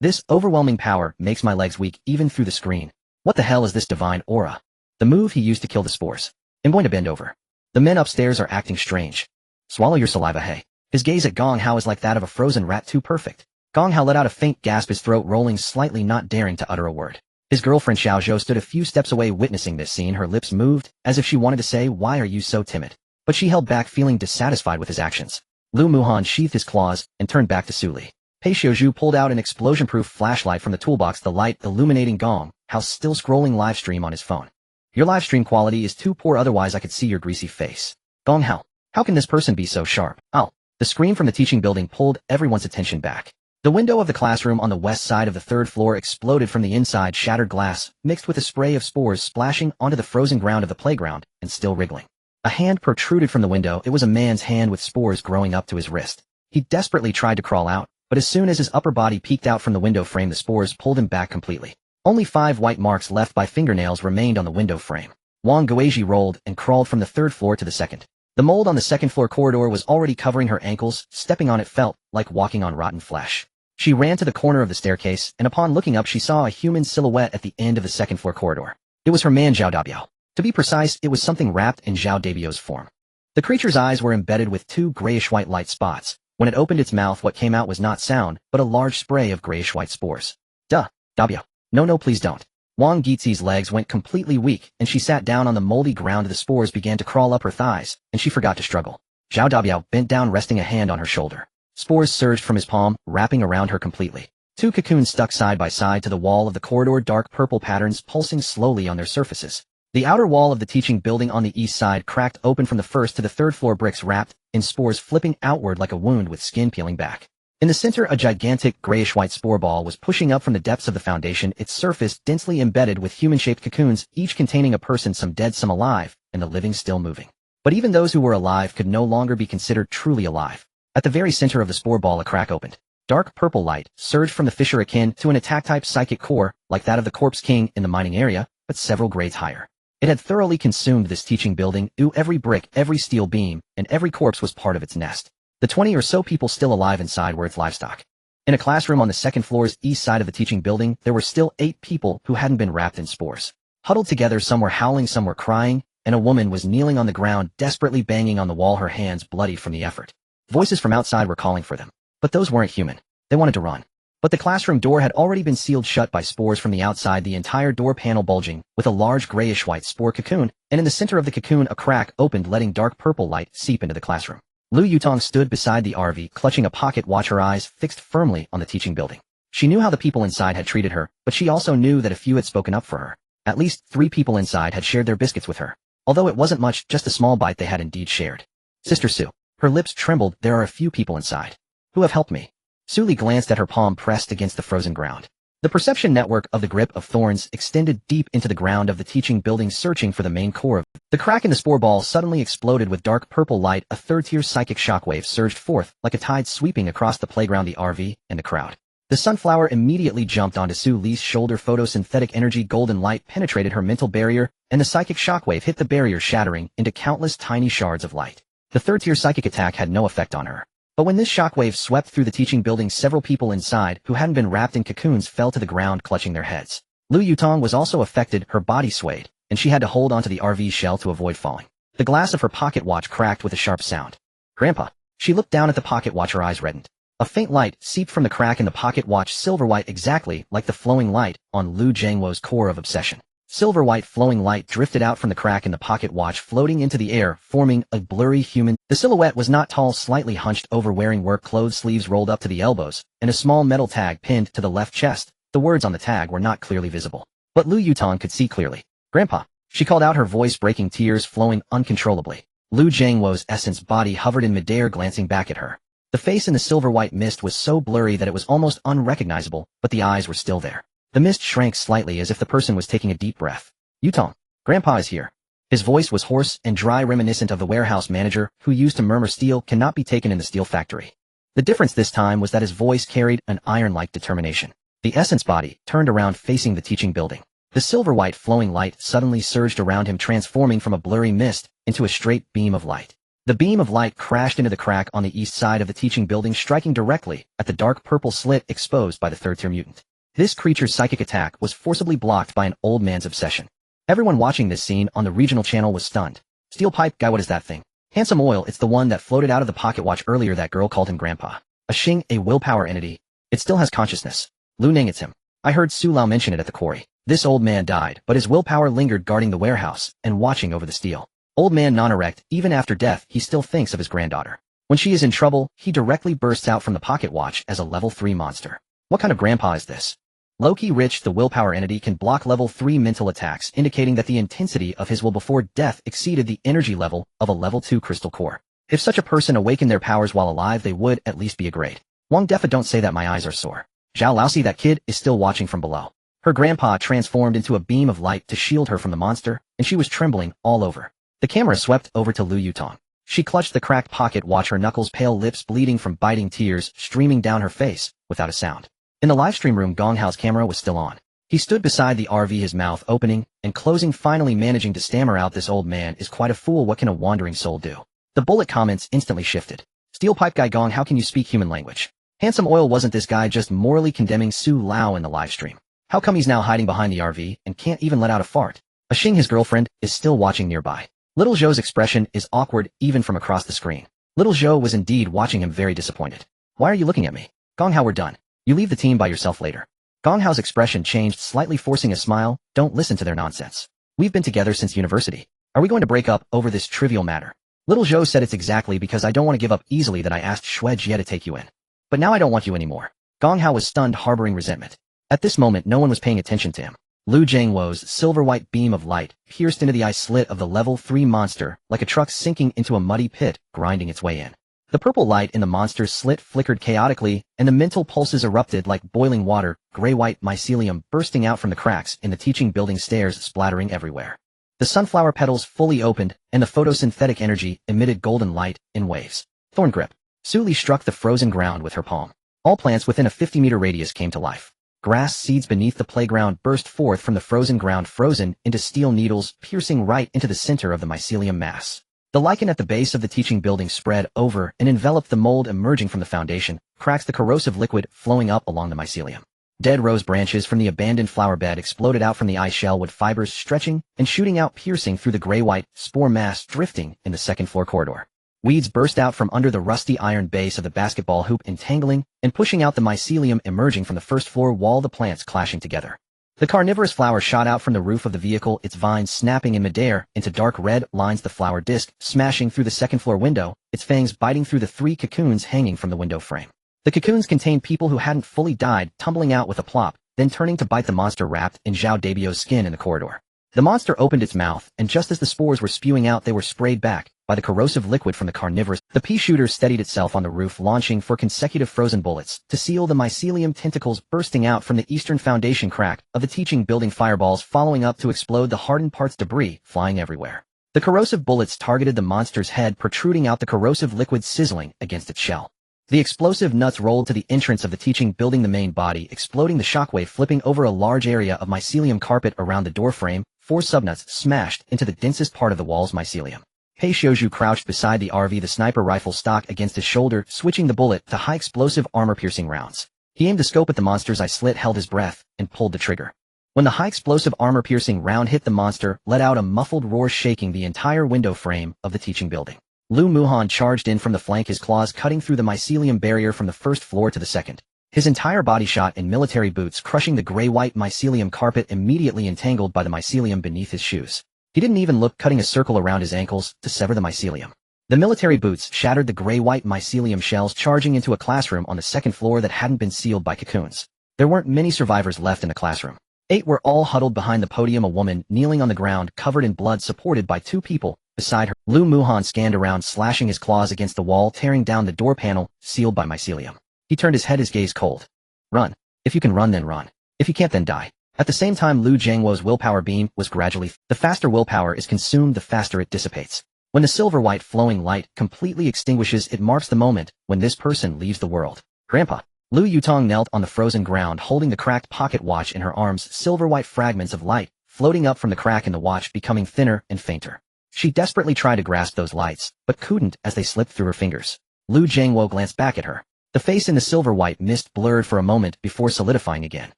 This overwhelming power makes my legs weak even through the screen. What the hell is this divine aura? The move he used to kill the spores. I'm going to bend over. The men upstairs are acting strange. Swallow your saliva, hey. His gaze at Gong Hao is like that of a frozen rat, too perfect. Gong Hao let out a faint gasp, his throat rolling slightly, not daring to utter a word. His girlfriend Xiao Zhou stood a few steps away witnessing this scene. Her lips moved, as if she wanted to say, "Why are you so timid?" But she held back, feeling dissatisfied with his actions. Lu Muhan sheathed his claws and turned back to Su Li. Pei Xiaozhu pulled out an explosion-proof flashlight from the toolbox, the light illuminating Gong Hao's still scrolling livestream on his phone. Your livestream quality is too poor, otherwise I could see your greasy face. Gong Hao, how can this person be so sharp? Oh, the scream from the teaching building pulled everyone's attention back. The window of the classroom on the west side of the 3rd floor exploded from the inside, shattered glass, mixed with a spray of spores splashing onto the frozen ground of the playground, and still wriggling. A hand protruded from the window. It was a man's hand with spores growing up to his wrist. He desperately tried to crawl out, but as soon as his upper body peeked out from the window frame, the spores pulled him back completely. Only 5 white marks left by fingernails remained on the window frame. Wang Guizhi rolled and crawled from the 3rd floor to the 2nd. The mold on the 2nd floor corridor was already covering her ankles. Stepping on it felt like walking on rotten flesh. She ran to the corner of the staircase, and upon looking up she saw a human silhouette at the end of the 2nd floor corridor. It was her man Zhao Dabiao. To be precise, it was something wrapped in Zhao Dabiao's form. The creature's eyes were embedded with 2 grayish-white light spots. When it opened its mouth, what came out was not sound, but a large spray of grayish-white spores. Duh, Dabiao. No, please don't. Wang Gizi's legs went completely weak, and she sat down on the moldy ground. The spores began to crawl up her thighs, and she forgot to struggle. Zhao Dabiao bent down, resting a hand on her shoulder. Spores surged from his palm, wrapping around her completely. 2 cocoons stuck side by side to the wall of the corridor, dark purple patterns pulsing slowly on their surfaces. The outer wall of the teaching building on the east side cracked open from the 1st to the 3rd floor, bricks wrapped in spores flipping outward like a wound with skin peeling back. In the center, a gigantic grayish-white spore ball was pushing up from the depths of the foundation, its surface densely embedded with human-shaped cocoons, each containing a person, some dead, some alive, and the living still moving. But even those who were alive could no longer be considered truly alive. At the very center of the spore ball, a crack opened. Dark purple light surged from the fissure, akin to an attack-type psychic core, like that of the Corpse King in the mining area, but several grades higher. It had thoroughly consumed this teaching building. Every brick, every steel beam, and every corpse was part of its nest. The 20 or so people still alive inside were its livestock. In a classroom on the 2nd floor's east side of the teaching building, there were still 8 people who hadn't been wrapped in spores. Huddled together, some were howling, some were crying, and a woman was kneeling on the ground, desperately banging on the wall, her hands bloody from the effort. Voices from outside were calling for them. But those weren't human. They wanted to run. But the classroom door had already been sealed shut by spores from the outside, the entire door panel bulging with a large grayish-white spore cocoon, and in the center of the cocoon a crack opened, letting dark purple light seep into the classroom. Lu Yutong stood beside the RV, clutching a pocket watch, her eyes fixed firmly on the teaching building. She knew how the people inside had treated her, but she also knew that a few had spoken up for her. At least 3 people inside had shared their biscuits with her. Although it wasn't much, just a small bite, they had indeed shared. Sister Su. Her lips trembled. There are a few people inside who have helped me. Su Li glanced at her palm pressed against the frozen ground. The perception network of the grip of thorns extended deep into the ground of the teaching building, searching for the main core of it. The crack in the spore ball suddenly exploded with dark purple light. A 3rd-tier psychic shockwave surged forth like a tide, sweeping across the playground, the RV, and the crowd. The sunflower immediately jumped onto Su Li's shoulder. Photosynthetic energy, golden light penetrated her mental barrier, and the psychic shockwave hit the barrier, shattering into countless tiny shards of light. The 3rd-tier psychic attack had no effect on her. But when this shockwave swept through the teaching building, several people inside who hadn't been wrapped in cocoons fell to the ground, clutching their heads. Lu Yutong was also affected. Her body swayed, and she had to hold onto the RV shell to avoid falling. The glass of her pocket watch cracked with a sharp sound. Grandpa. She looked down at the pocket watch, her eyes reddened. A faint light seeped from the crack in the pocket watch, silver white, exactly like the flowing light on Lu Jiangwo's core of obsession. Silver-white flowing light drifted out from the crack in the pocket watch, floating into the air, forming a blurry human. The silhouette was not tall, slightly hunched over, wearing work clothes, sleeves rolled up to the elbows, and a small metal tag pinned to the left chest. The words on the tag were not clearly visible, but Lu Yutong could see clearly. "Grandpa," she called out, her voice breaking, tears flowing uncontrollably. Lu Jiangwo's essence body hovered in midair, glancing back at her. The face in the silver-white mist was so blurry that it was almost unrecognizable, but the eyes were still there. The mist shrank slightly as if the person was taking a deep breath. "Yutong, Grandpa is here." His voice was hoarse and dry, reminiscent of the warehouse manager who used to murmur, "Steel cannot be taken in the steel factory." The difference this time was that his voice carried an iron-like determination. The essence body turned around, facing the teaching building. The silver-white flowing light suddenly surged around him, transforming from a blurry mist into a straight beam of light. The beam of light crashed into the crack on the east side of the teaching building, striking directly at the dark purple slit exposed by the third-tier mutant. This creature's psychic attack was forcibly blocked by an old man's obsession. Everyone watching this scene on the regional channel was stunned. "Steel pipe guy, what is that thing?" "Handsome oil, it's the one that floated out of the pocket watch earlier. That girl called him Grandpa." "A Xing, a willpower entity. It still has consciousness." "Lu Ning, it's him. I heard Su Lao mention it at the quarry." This old man died, but his willpower lingered, guarding the warehouse and watching over the steel. Old man non-erect, even after death, he still thinks of his granddaughter. When she is in trouble, he directly bursts out from the pocket watch as a level 3 monster. What kind of grandpa is this? Loki Rich, the willpower entity, can block level 3 mental attacks, indicating that the intensity of his will before death exceeded the energy level of a level 2 crystal core. If such a person awakened their powers while alive, they would at least be a grade. Wang Defa, don't say that, my eyes are sore. Zhao Laosi, that kid is still watching from below. Her grandpa transformed into a beam of light to shield her from the monster, and she was trembling all over. The camera swept over to Lu Yutong. She clutched the cracked pocket watch, her knuckles pale, lips bleeding from biting, tears streaming down her face, without a sound. In the livestream room, Gong Hao's camera was still on. He stood beside the RV, his mouth opening and closing, finally managing to stammer out, "This old man is quite a fool. What can a wandering soul do?" The bullet comments instantly shifted. "Steel pipe guy Gong, how can you speak human language?" Handsome oil, wasn't this guy just morally condemning Su Lao in the livestream? How come he's now hiding behind the RV and can't even let out a fart? A Xing, his girlfriend, is still watching nearby. Little Zhou's expression is awkward even from across the screen. Little Zhou was indeed watching him, very disappointed. "Why are you looking at me?" "Gong Hao, we're done. You leave the team by yourself later." Gong Hao's expression changed slightly, forcing a smile. "Don't listen to their nonsense. We've been together since university. Are we going to break up over this trivial matter?" Little Zhou said, "It's exactly because I don't want to give up easily that I asked Xue Jie to take you in. But now I don't want you anymore." Gong Hao was stunned, harboring resentment. At this moment, no one was paying attention to him. Lu Jiangwo's silver-white beam of light pierced into the eye slit of the level 3 monster, like a truck sinking into a muddy pit, grinding its way in. The purple light in the monster's slit flickered chaotically, and the mental pulses erupted like boiling water, gray-white mycelium bursting out from the cracks in the teaching building stairs, splattering everywhere. The sunflower petals fully opened, and the photosynthetic energy emitted golden light in waves. Thorn grip. Su Li struck the frozen ground with her palm. All plants within a 50-meter radius came to life. Grass seeds beneath the playground burst forth from the frozen ground, frozen into steel needles, piercing right into the center of the mycelium mass. The lichen at the base of the teaching building spread over and enveloped the mold emerging from the foundation, cracks the corrosive liquid flowing up along the mycelium. Dead rose branches from the abandoned flower bed exploded out from the ice shell, wood fibers stretching and shooting out, piercing through the gray-white spore mass drifting in the second-floor corridor. Weeds burst out from under the rusty iron base of the basketball hoop, entangling and pushing out the mycelium emerging from the first-floor wall, the plants clashing together. The carnivorous flower shot out from the roof of the vehicle, its vines snapping in midair into dark red lines, the flower disc smashing through the second-floor window, its fangs biting through the 3 cocoons hanging from the window frame. The cocoons contained people who hadn't fully died, tumbling out with a plop, then turning to bite the monster wrapped in Zhao Debio's skin in the corridor. The monster opened its mouth, and just as the spores were spewing out, they were sprayed back by the corrosive liquid from the carnivores. The pea shooter steadied itself on the roof, launching 4 consecutive frozen bullets to seal the mycelium tentacles bursting out from the eastern foundation crack of the teaching building, fireballs following up to explode, the hardened parts, debris flying everywhere. The corrosive bullets targeted the monster's head, protruding out, the corrosive liquid sizzling against its shell. The explosive nuts rolled to the entrance of the teaching building, the main body exploding, the shockwave flipping over a large area of mycelium carpet around the door frame. 4 subnuts smashed into the densest part of the wall's mycelium. Pei Xiuzhu crouched beside the RV, the sniper rifle stock against his shoulder, switching the bullet to high-explosive armor-piercing rounds. He aimed the scope at the monster's eye slit, held his breath, and pulled the trigger. When the high-explosive armor-piercing round hit the monster, let out a muffled roar, shaking the entire window frame of the teaching building. Lu Muhan charged in from the flank, his claws cutting through the mycelium barrier from the first floor to the second. his entire body shot in military boots crushing the gray-white mycelium carpet immediately entangled by the mycelium beneath his shoes. He didn't even look, cutting a circle around his ankles to sever the mycelium. The military boots shattered the gray-white mycelium shells, charging into a classroom on the second floor that hadn't been sealed by cocoons. There weren't many survivors left in the classroom. 8 were all huddled behind the podium, a woman kneeling on the ground covered in blood supported by 2 people beside her. Lu Muhan scanned around, slashing his claws against the wall, tearing down the door panel sealed by mycelium. He turned his head, his gaze cold. Run. If you can run, then run. If you can't, then die. At the same time, Lu Jiangwo's willpower beam was gradually. The faster willpower is consumed, the faster it dissipates. When the silver-white flowing light completely extinguishes, it marks the moment when this person leaves the world. Grandpa. Lu Yutong knelt on the frozen ground, holding the cracked pocket watch in her arms, silver-white fragments of light floating up from the crack in the watch, becoming thinner and fainter. She desperately tried to grasp those lights, but couldn't as they slipped through her fingers. Lu Jiangwo glanced back at her. The face in the silver-white mist blurred for a moment before solidifying again.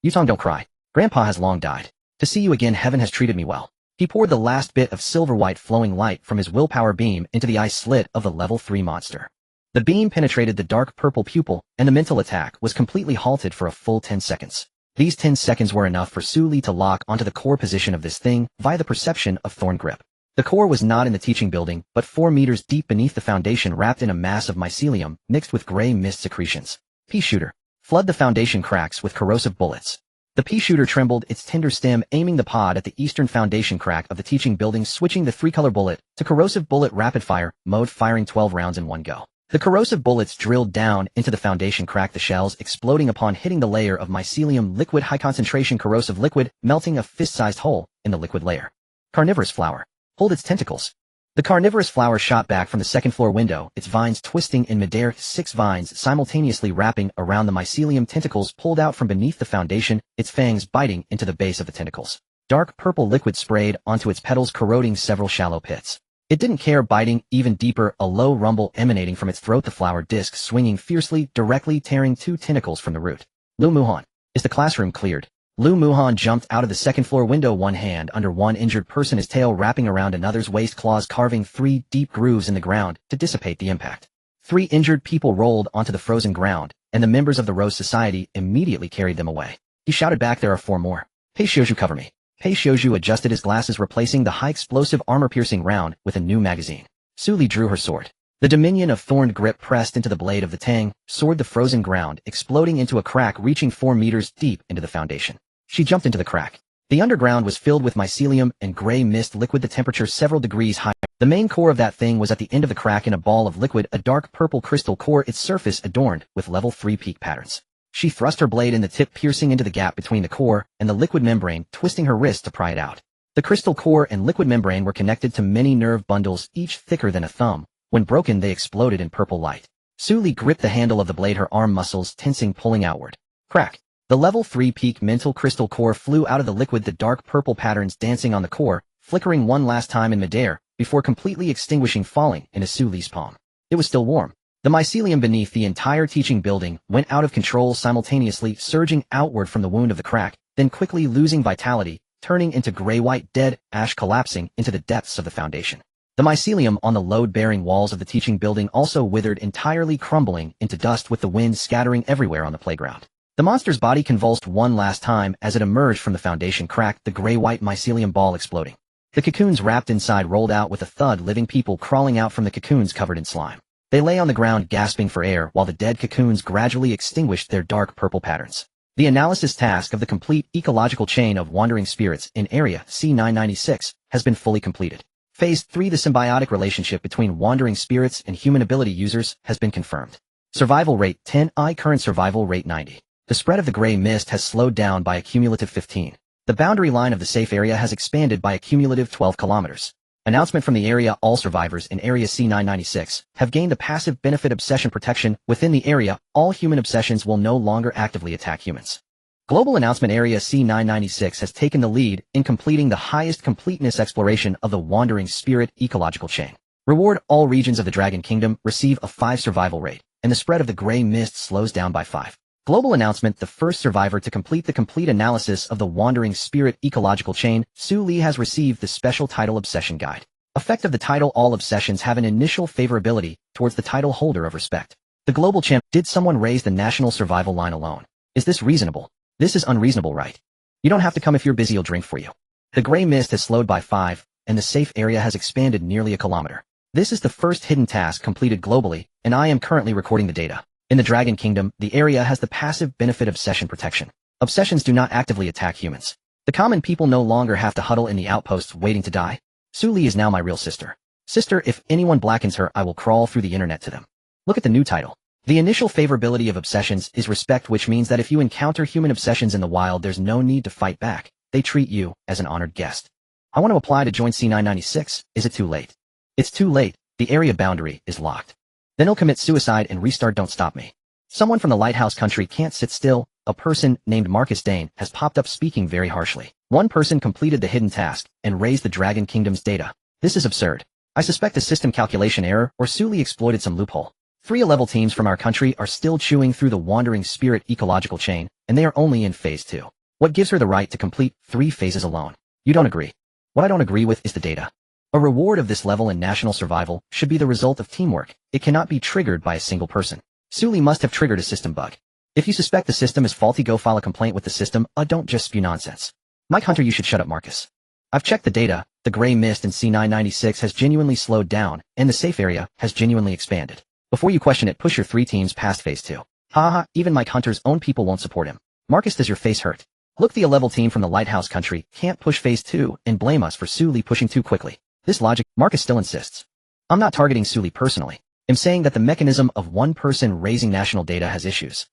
Yutong, don't cry. Grandpa has long died. To see you again, heaven has treated me well. He poured the last bit of silver-white flowing light from his willpower beam into the eye slit of the level 3 monster. The beam penetrated the dark purple pupil, and the mental attack was completely halted for a full 10 seconds. These 10 seconds were enough for Su Li to lock onto the core position of this thing via the perception of thorn grip. The core was not in the teaching building, but 4 meters deep beneath the foundation, wrapped in a mass of mycelium mixed with gray mist secretions. Pea shooter. Flood the foundation cracks with corrosive bullets. The pea shooter trembled its tender stem, aiming the pod at the eastern foundation crack of the teaching building, switching the 3-color bullet to corrosive bullet rapid fire mode, firing 12 rounds in one go. The corrosive bullets drilled down into the foundation crack, the shells exploding upon hitting the layer of mycelium liquid, high concentration corrosive liquid, melting a fist-sized hole in the liquid layer. Carnivorous flower. Hold its tentacles. The carnivorous flower shot back from the second-floor window, its vines twisting in midair, 6 vines simultaneously wrapping around the mycelium, tentacles pulled out from beneath the foundation, its fangs biting into the base of the tentacles. Dark purple liquid sprayed onto its petals, corroding several shallow pits. It didn't care, biting even deeper, a low rumble emanating from its throat, the flower disc swinging fiercely, directly tearing 2 tentacles from the root. Lu Muhan. Is the classroom cleared? Lu Muhan jumped out of the second-floor window, one hand under one injured person, his tail wrapping around another's waist, claws carving 3 deep grooves in the ground to dissipate the impact. 3 injured people rolled onto the frozen ground, and the members of the Rose Society immediately carried them away. He shouted back, there are 4 more. Pei Xiuzhu, cover me. Pei Xiuzhu adjusted his glasses, replacing the high-explosive armor-piercing round with a new magazine. Su Li drew her sword. The dominion of thorned grip pressed into the blade of the tang, sword the frozen ground, exploding into a crack reaching 4 meters deep into the foundation. She jumped into the crack. The underground was filled with mycelium and gray mist liquid, the temperature several degrees higher. The main core of that thing was at the end of the crack in a ball of liquid, a dark purple crystal core, its surface adorned with level 3 peak patterns. She thrust her blade in, the tip piercing into the gap between the core and the liquid membrane, twisting her wrist to pry it out. The crystal core and liquid membrane were connected to many nerve bundles, each thicker than a thumb. When broken, they exploded in purple light. Su Li gripped the handle of the blade, her arm muscles tensing, pulling outward. Crack. The level 3 peak mental crystal core flew out of the liquid, the dark purple patterns dancing on the core, flickering one last time in midair, before completely extinguishing, falling into Su Li's palm. It was still warm. The mycelium beneath the entire teaching building went out of control, simultaneously surging outward from the wound of the crack, then quickly losing vitality, turning into gray-white dead ash, collapsing into the depths of the foundation. The mycelium on the load-bearing walls of the teaching building also withered entirely, crumbling into dust with the wind scattering everywhere on the playground. The monster's body convulsed one last time as it emerged from the foundation crack, the gray-white mycelium ball exploding. The cocoons wrapped inside rolled out with a thud, living people crawling out from the cocoons covered in slime. They lay on the ground gasping for air while the dead cocoons gradually extinguished their dark purple patterns. The analysis task of the complete ecological chain of wandering spirits in Area C996 has been fully completed. Phase 3, the symbiotic relationship between wandering spirits and human ability users, has been confirmed. Survival rate 10I, current survival rate 90. The spread of the gray mist has slowed down by a cumulative 15. The boundary line of the safe area has expanded by a cumulative 12 kilometers. Announcement from the area: all survivors in Area C996 have gained the passive benefit obsession protection. Within the area, all human obsessions will no longer actively attack humans. Global announcement: Area C996 has taken the lead in completing the highest completeness exploration of the wandering spirit ecological chain. Reward: all regions of the Dragon Kingdom receive a 5 survival rate, and the spread of the gray mist slows down by 5. Global announcement: the first survivor to complete the complete analysis of the wandering spirit ecological chain, Su Li, has received the special title Obsession Guide. Effect of the title: all obsessions have an initial favorability towards the title holder of respect. The global champ. Did someone raise the national survival line alone? Is this reasonable? This is unreasonable, right? You don't have to come if you're busy, I'll drink for you. The gray mist has slowed by 5, and the safe area has expanded nearly a kilometer. This is the first hidden task completed globally, and I am currently recording the data. In the Dragon Kingdom, the area has the passive benefit of obsession protection. Obsessions do not actively attack humans. The common people no longer have to huddle in the outposts waiting to die. Suli is now my real sister. Sister, if anyone blackens her, I will crawl through the internet to them. Look at the new title. The initial favorability of obsessions is respect, which means that if you encounter human obsessions in the wild, there's no need to fight back. They treat you as an honored guest. I want to apply to join C996. Is it too late? It's too late. The area boundary is locked. Then he'll commit suicide and restart. Don't stop me. Someone from the lighthouse country can't sit still. A person named Marcus Dane has popped up speaking very harshly. One person completed the hidden task and raised the Dragon Kingdom's data. This is absurd. I suspect a system calculation error or Suli exploited some loophole. 3-level teams from our country are still chewing through the wandering spirit ecological chain, and they are only in phase 2. What gives her the right to complete 3 phases alone? You don't agree. What I don't agree with is the data. A reward of this level in national survival should be the result of teamwork. It cannot be triggered by a single person. Suli must have triggered a system bug. If you suspect the system is faulty, go file a complaint with the system. Don't just spew nonsense. Mike Hunter, you should shut up, Marcus. I've checked the data. The gray mist in C996 has genuinely slowed down, and the safe area has genuinely expanded. Before you question it, push your 3 teams past phase 2. Haha, even Mike Hunter's own people won't support him. Marcus, does your face hurt? Look, the A-level team from the lighthouse country can't push phase 2 and blame us for Suli pushing too quickly. This logic, Marcus still insists. I'm not targeting Suli personally. I'm saying that the mechanism of one person raising national data has issues.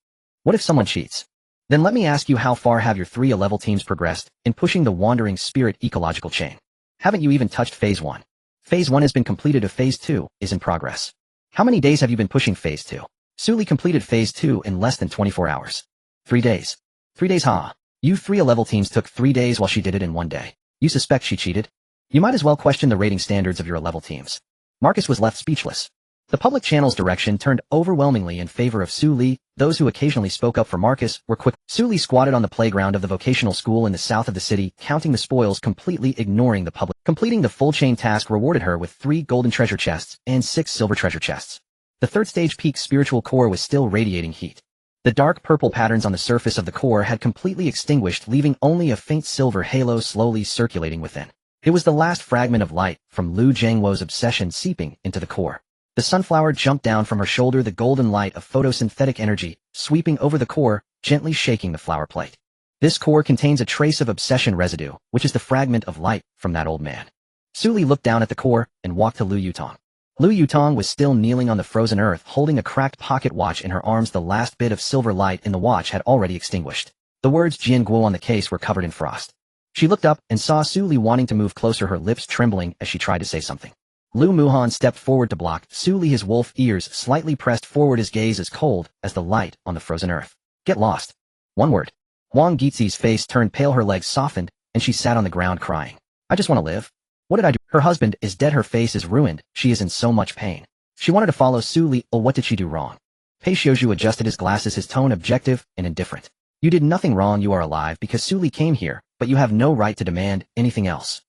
What if someone cheats? Then let me ask you, how far have your 3 A-level teams progressed in pushing the wandering spirit ecological chain? Haven't you even touched phase 1? Phase 1 has been completed, of phase 2 is in progress. How many days have you been pushing phase 2? Suli completed phase 2 in less than 24 hours. 3 days. 3 days, huh? You 3 A-level teams took 3 days while she did it in 1 day. You suspect she cheated? You might as well question the rating standards of your A-level teams. Marcus was left speechless. The public channel's direction turned overwhelmingly in favor of Suli. Those who occasionally spoke up for Marcus were quick. Suli squatted on the playground of the vocational school in the south of the city, counting the spoils, completely ignoring the public. Completing the full chain task rewarded her with 3 golden treasure chests and 6 silver treasure chests. The third stage peak spiritual core was still radiating heat. The dark purple patterns on the surface of the core had completely extinguished, leaving only a faint silver halo slowly circulating within. It was the last fragment of light from Lu Jiangwo's obsession seeping into the core. The sunflower jumped down from her shoulder, the golden light of photosynthetic energy sweeping over the core, gently shaking the flower plate. This core contains a trace of obsession residue, which is the fragment of light from that old man. Suli looked down at the core and walked to Lu Yutong. Lu Yutong was still kneeling on the frozen earth, holding a cracked pocket watch in her arms. The last bit of silver light in the watch had already extinguished. The words Jian Guo on the case were covered in frost. She looked up and saw Suli wanting to move closer, her lips trembling as she tried to say something. Lu Muhan stepped forward to block Suli, his wolf ears slightly pressed forward, his gaze as cold as the light on the frozen earth. Get lost. One word. Wang Gizi's face turned pale, her legs softened, and she sat on the ground crying. I just want to live. What did I do? Her husband is dead, her face is ruined, she is in so much pain. She wanted to follow Suli. Oh, what did she do wrong? Pei Xiaozhu adjusted his glasses, his tone objective and indifferent. You did nothing wrong, you are alive because Suli came here, but you have no right to demand anything else.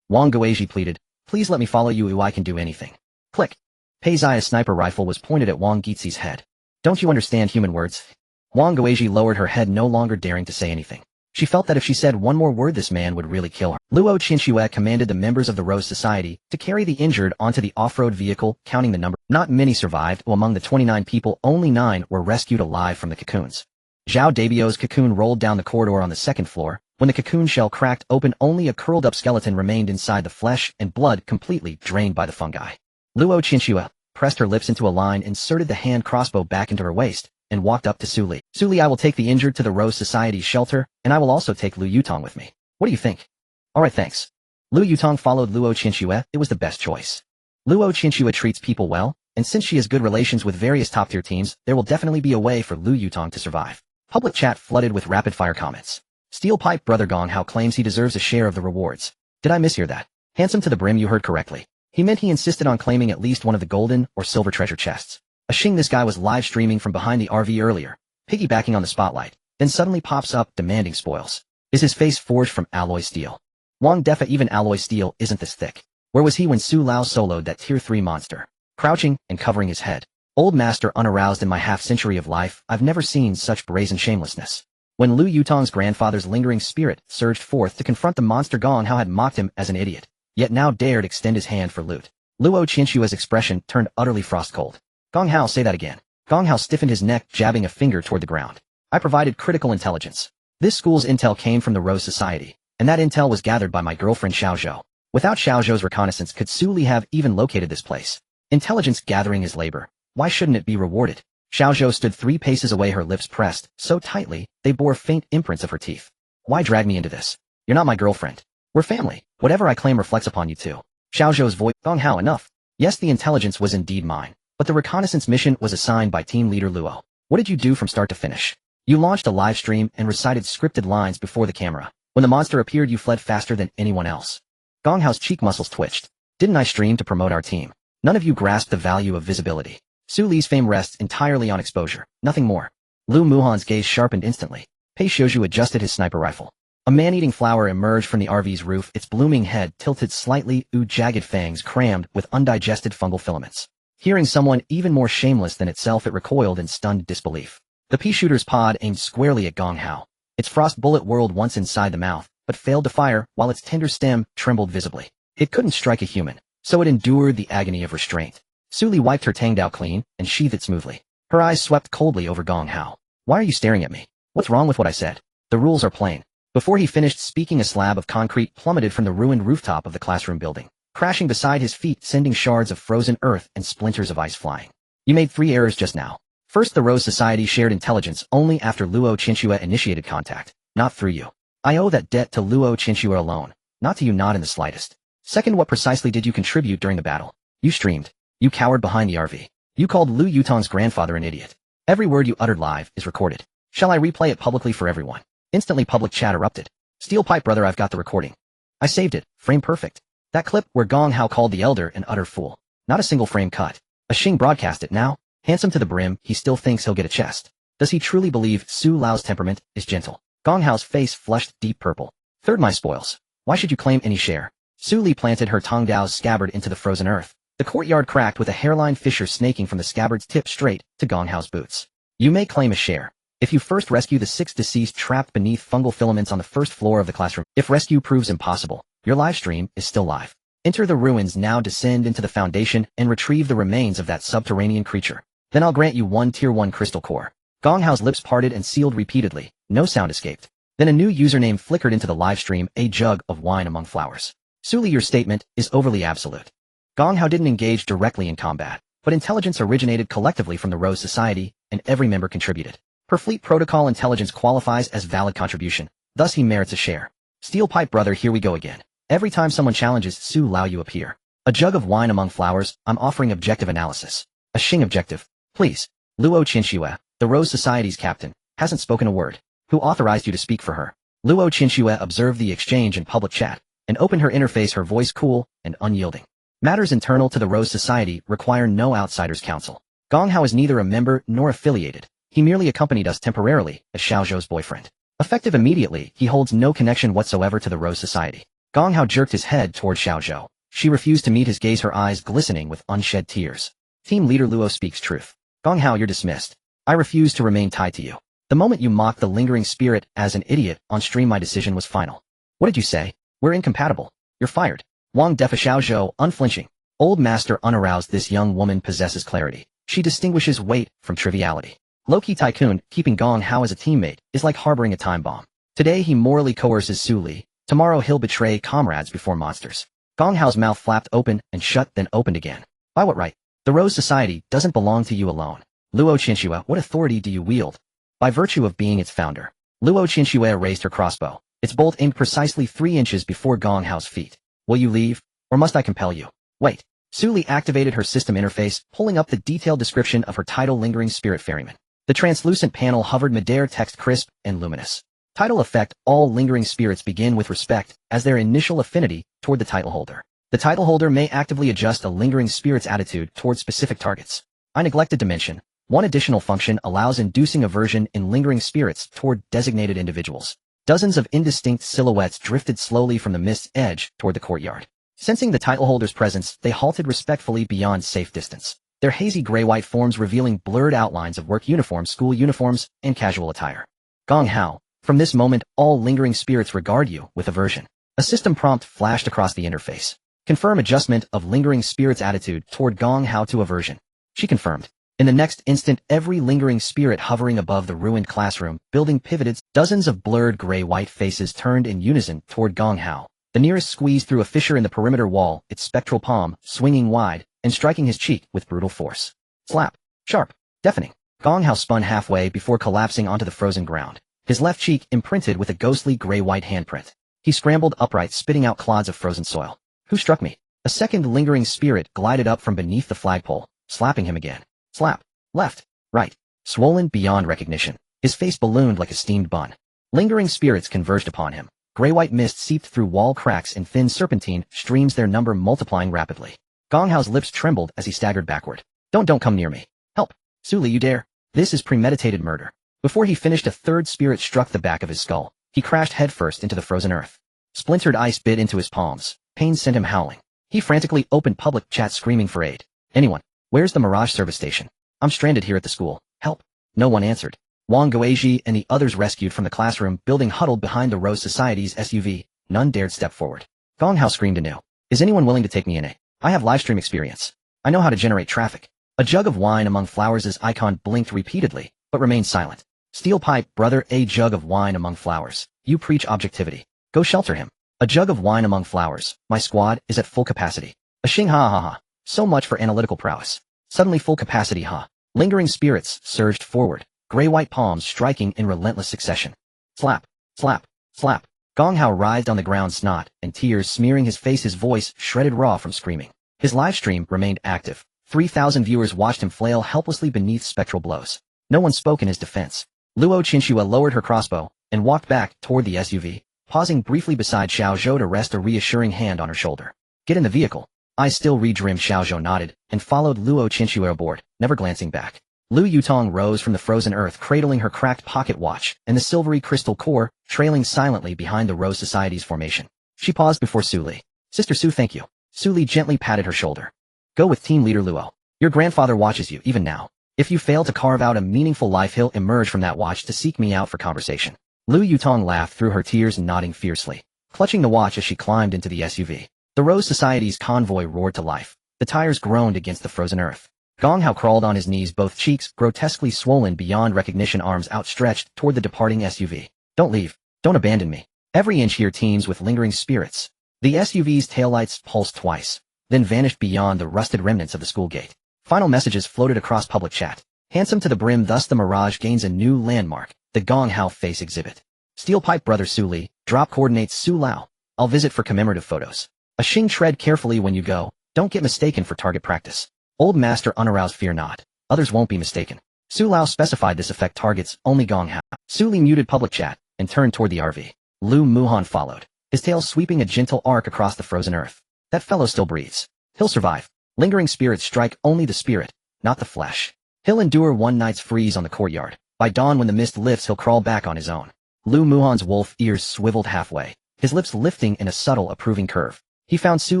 Wang Guoji pleaded. Please let me follow you, I can do anything. Click. Pei Zia's sniper rifle was pointed at Wang Gizi's head. Don't you understand human words? Wang Guoji lowered her head, no longer daring to say anything. She felt that if she said one more word, this man would really kill her. Luo Qinxue commanded the members of the Rose Society to carry the injured onto the off-road vehicle, counting the number. Not many survived. Among the 29 people, only 9 were rescued alive from the cocoons. Zhao Dabio's cocoon rolled down the corridor on the 2nd floor. When the cocoon shell cracked open, only a curled-up skeleton remained inside, the flesh and blood completely drained by the fungi. Luo Qinxue pressed her lips into a line, inserted the hand crossbow back into her waist, and walked up to Suli. Suli, I will take the injured to the Rose Society's shelter, and I will also take Lu Yutong with me. What do you think? Alright, thanks. Lu Yutong followed Luo Qinxue. It was the best choice. Luo Qinxue treats people well, and since she has good relations with various top-tier teams, there will definitely be a way for Lu Yutong to survive. Public chat flooded with rapid-fire comments. Steel Pipe Brother Gong Hao claims he deserves a share of the rewards. Did I mishear that? Handsome to the brim, you heard correctly. He meant he insisted on claiming at least one of the golden or silver treasure chests. Ashing, this guy was live streaming from behind the RV earlier, piggybacking on the spotlight, then suddenly pops up demanding spoils. Is his face forged from alloy steel? Wang Defa, even alloy steel isn't this thick. Where was he when Su Lao soloed that tier 3 monster? Crouching and covering his head. Old master unaroused in my half-century of life, I've never seen such brazen shamelessness. When Lu Yutong's grandfather's lingering spirit surged forth to confront the monster, Gong Hao had mocked him as an idiot, yet now dared extend his hand for loot. Luo Qinshua's expression turned utterly frost-cold. Gong Hao, say that again. Gong Hao stiffened his neck, jabbing a finger toward the ground. I provided critical intelligence. This school's intel came from the Rose Society, and that intel was gathered by my girlfriend Xiao Zhou. Without Xiao Zhou's reconnaissance, could Su Li have even located this place? Intelligence gathering is labor. Why shouldn't it be rewarded? Xiao Zhou stood 3 paces away, her lips pressed so tightly they bore faint imprints of her teeth. Why drag me into this? You're not my girlfriend. We're family. Whatever I claim reflects upon you too. Xiao Zhou's voice. Gong Hao, enough. Yes, the intelligence was indeed mine, but the reconnaissance mission was assigned by team leader Luo. What did you do from start to finish? You launched a live stream and recited scripted lines before the camera. When the monster appeared, you fled faster than anyone else. Gong Hao's cheek muscles twitched. Didn't I stream to promote our team? None of you grasp the value of visibility. Su Li's fame rests entirely on exposure, nothing more. Lu Muhan's gaze sharpened instantly. Pei Xiuzhu adjusted his sniper rifle. A man-eating flower emerged from the RV's roof, its blooming head tilted slightly, jagged fangs crammed with undigested fungal filaments. Hearing someone even more shameless than itself, it recoiled in stunned disbelief. The pea shooter's pod aimed squarely at Gong Hao. Its frost bullet whirled once inside the mouth, but failed to fire, while its tender stem trembled visibly. It couldn't strike a human, so it endured the agony of restraint. Su Li wiped her Tangdao clean and sheathed it smoothly. Her eyes swept coldly over Gong Hao. Why are you staring at me? What's wrong with what I said? The rules are plain. Before he finished speaking, a slab of concrete plummeted from the ruined rooftop of the classroom building, crashing beside his feet, sending shards of frozen earth and splinters of ice flying. You made 3 errors just now. First, the Rose Society shared intelligence only after Luo Qinshuo initiated contact, not through you. I owe that debt to Luo Qinshuo alone, not to you, not in the slightest. Second, what precisely did you contribute during the battle? You streamed. You cowered behind the RV. You called Lu Yutong's grandfather an idiot. Every word you uttered live is recorded. Shall I replay it publicly for everyone? Instantly, public chat erupted. Steel pipe, brother, I've got the recording. I saved it, frame perfect. That clip where Gong Hao called the elder an utter fool. Not a single frame cut. A Xing broadcast it now. Handsome to the brim, he still thinks he'll get a chest. Does he truly believe Su Lao's temperament is gentle? Gong Hao's face flushed deep purple. Third, my spoils. Why should you claim any share? Su Li planted her Tongdao's scabbard into the frozen earth. The courtyard cracked with a hairline fissure snaking from the scabbard's tip straight to Gong Hao's boots. You may claim a share if you first rescue the 6 deceased trapped beneath fungal filaments on the first floor of the classroom. If rescue proves impossible, your live stream is still live. Enter the ruins now, descend into the foundation, and retrieve the remains of that subterranean creature. Then I'll grant you 1 Tier 1 crystal core. Gong Hao's lips parted and sealed repeatedly. No sound escaped. Then a new username flickered into the live stream, a jug of wine among flowers. Su Li, your statement is overly absolute. Gong Hao didn't engage directly in combat, but intelligence originated collectively from the Rose Society, and every member contributed. Per fleet protocol, intelligence qualifies as valid contribution, thus he merits a share. Steel pipe, brother, here we go again. Every time someone challenges Su Lao, you appear. A jug of wine among flowers, I'm offering objective analysis. A Xing objective. Please. Luo Qinshuo, the Rose Society's captain, hasn't spoken a word. Who authorized you to speak for her? Luo Qinshuo observed the exchange in public chat, and opened her interface, her voice cool and unyielding. Matters internal to the Rose Society require no outsider's counsel. Gong Hao is neither a member nor affiliated. He merely accompanied us temporarily as Xiao Zhou's boyfriend. Effective immediately, he holds no connection whatsoever to the Rose Society. Gong Hao jerked his head toward Xiao Zhou. She refused to meet his gaze, her eyes glistening with unshed tears. Team leader Luo speaks truth. Gong Hao, you're dismissed. I refuse to remain tied to you. The moment you mocked the lingering spirit as an idiot on stream, my decision was final. What did you say? We're incompatible. You're fired. Wang Defa, Xiao Zhou, unflinching. Old master unaroused, this young woman possesses clarity. She distinguishes weight from triviality. Low-key tycoon, keeping Gong Hao as a teammate, is like harboring a time bomb. Today he morally coerces Su Li. Tomorrow he'll betray comrades before monsters. Gong Hao's mouth flapped open and shut, then opened again. By what right? The Rose Society doesn't belong to you alone. Luo Qinshuo, what authority do you wield? By virtue of being its founder. Luo Qinshuo raised her crossbow. Its bolt aimed precisely 3 inches before Gong Hao's feet. Will you leave, or must I compel you? Wait. Su Li activated her system interface, pulling up the detailed description of her title, Lingering Spirit Ferryman. The translucent panel hovered midair, text crisp and luminous. Title effect: all lingering spirits begin with respect as their initial affinity toward the title holder. The title holder may actively adjust a lingering spirit's attitude toward specific targets. I neglected to mention, one additional function allows inducing aversion in lingering spirits toward designated individuals. Dozens of indistinct silhouettes drifted slowly from the mist's edge toward the courtyard. Sensing the title holder's presence, they halted respectfully beyond safe distance. their hazy gray-white forms revealing blurred outlines of work uniforms, school uniforms, and casual attire. Gong Hao, from this moment, all lingering spirits regard you with aversion. A system prompt flashed across the interface. Confirm adjustment of lingering spirits' attitude toward Gong Hao to aversion. She confirmed. In the next instant, every lingering spirit hovering above the ruined classroom building pivoted. Dozens of blurred gray-white faces turned in unison toward Gong Hao. The nearest squeezed through a fissure in the perimeter wall, its spectral palm swinging wide and striking his cheek with brutal force. Slap. Sharp. Deafening. Gong Hao spun halfway before collapsing onto the frozen ground, his left cheek imprinted with a ghostly gray-white handprint. He scrambled upright, spitting out clods of frozen soil. Who struck me? A second lingering spirit glided up from beneath the flagpole, slapping him again. Slap. Left. Right. Swollen beyond recognition, his face ballooned like a steamed bun. Lingering spirits converged upon him. Gray-white mist seeped through wall cracks and thin serpentine streams, their number multiplying rapidly. Gong Hao's lips trembled as he staggered backward. Don't come near me. Help. Suli, you dare. This is premeditated murder. Before he finished, a third spirit struck the back of his skull. He crashed headfirst into the frozen earth. Splintered ice bit into his palms. Pain sent him howling. He frantically opened public chat screaming for aid. Anyone? Where's the Mirage service station? I'm stranded here at the school. Help. No one answered. Wang Guoji and the others rescued from the classroom building huddled behind the Rose Society's SUV. None dared step forward. Gong Hao screamed anew. Is anyone willing to take me in? I have livestream experience. I know how to generate traffic. A jug of wine among flowers' icon blinked repeatedly, but remained silent. Steel pipe, brother, a jug of wine among flowers. You preach objectivity. Go shelter him. A jug of wine among flowers. My squad is at full capacity. A shing ha ha ha. So much for analytical prowess. Suddenly full capacity ha. Lingering spirits surged forward, gray-white palms striking in relentless succession. Slap, slap, slap. Gong Hao writhed on the ground, snot and tears smearing his face, his voice shredded raw from screaming. His livestream remained active. 3,000 viewers watched him flail helplessly beneath spectral blows. No one spoke in his defense. Luo Qinshua lowered her crossbow and walked back toward the SUV, pausing briefly beside Xiao Zhou to rest a reassuring hand on her shoulder. Get in the vehicle. Eyes still red-rimmed, Xiao Zhou nodded and followed Luo Qinshua aboard, never glancing back. Lu Yutong rose from the frozen earth, cradling her cracked pocket watch and the silvery crystal core, trailing silently behind the Rose Society's formation. She paused before Su Li. Sister Su, thank you. Su Li gently patted her shoulder. Go with team leader Luo. Your grandfather watches you, even now. If you fail to carve out a meaningful life, he'll emerge from that watch to seek me out for conversation. Lu Yutong laughed through her tears, nodding fiercely, clutching the watch as she climbed into the SUV. The Rose Society's convoy roared to life. The tires groaned against the frozen earth. Gong Hao crawled on his knees, both cheeks grotesquely swollen beyond recognition, arms outstretched toward the departing SUV. Don't leave. Don't abandon me. Every inch here teems with lingering spirits. The SUV's taillights pulsed twice, then vanished beyond the rusted remnants of the school gate. Final messages floated across public chat. Handsome to the brim, thus the Mirage gains a new landmark, the Gong Hao face exhibit. Steel pipe, brother Su Li, drop coordinates Su Lao. I'll visit for commemorative photos. A Xing, tread carefully when you go. Don't get mistaken for target practice. Old master unaroused, fear not. Others won't be mistaken. Su Lao specified this effect targets only Gong Hao. Su Li muted public chat and turned toward the RV. Lu Muhan followed, his tail sweeping a gentle arc across the frozen earth. That fellow still breathes. He'll survive. Lingering spirits strike only the spirit, not the flesh. He'll endure one night's freeze on the courtyard. By dawn, when the mist lifts, he'll crawl back on his own. Lu Muhan's wolf ears swiveled halfway, his lips lifting in a subtle approving curve. He found Su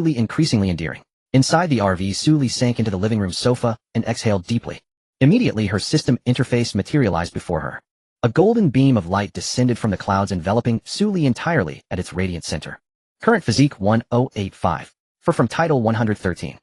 Li increasingly endearing. Inside the RV, Su Li sank into the living room sofa and exhaled deeply. Immediately, her system interface materialized before her. A golden beam of light descended from the clouds, enveloping Su Li entirely at its radiant center. Current physique 1085. From title 113.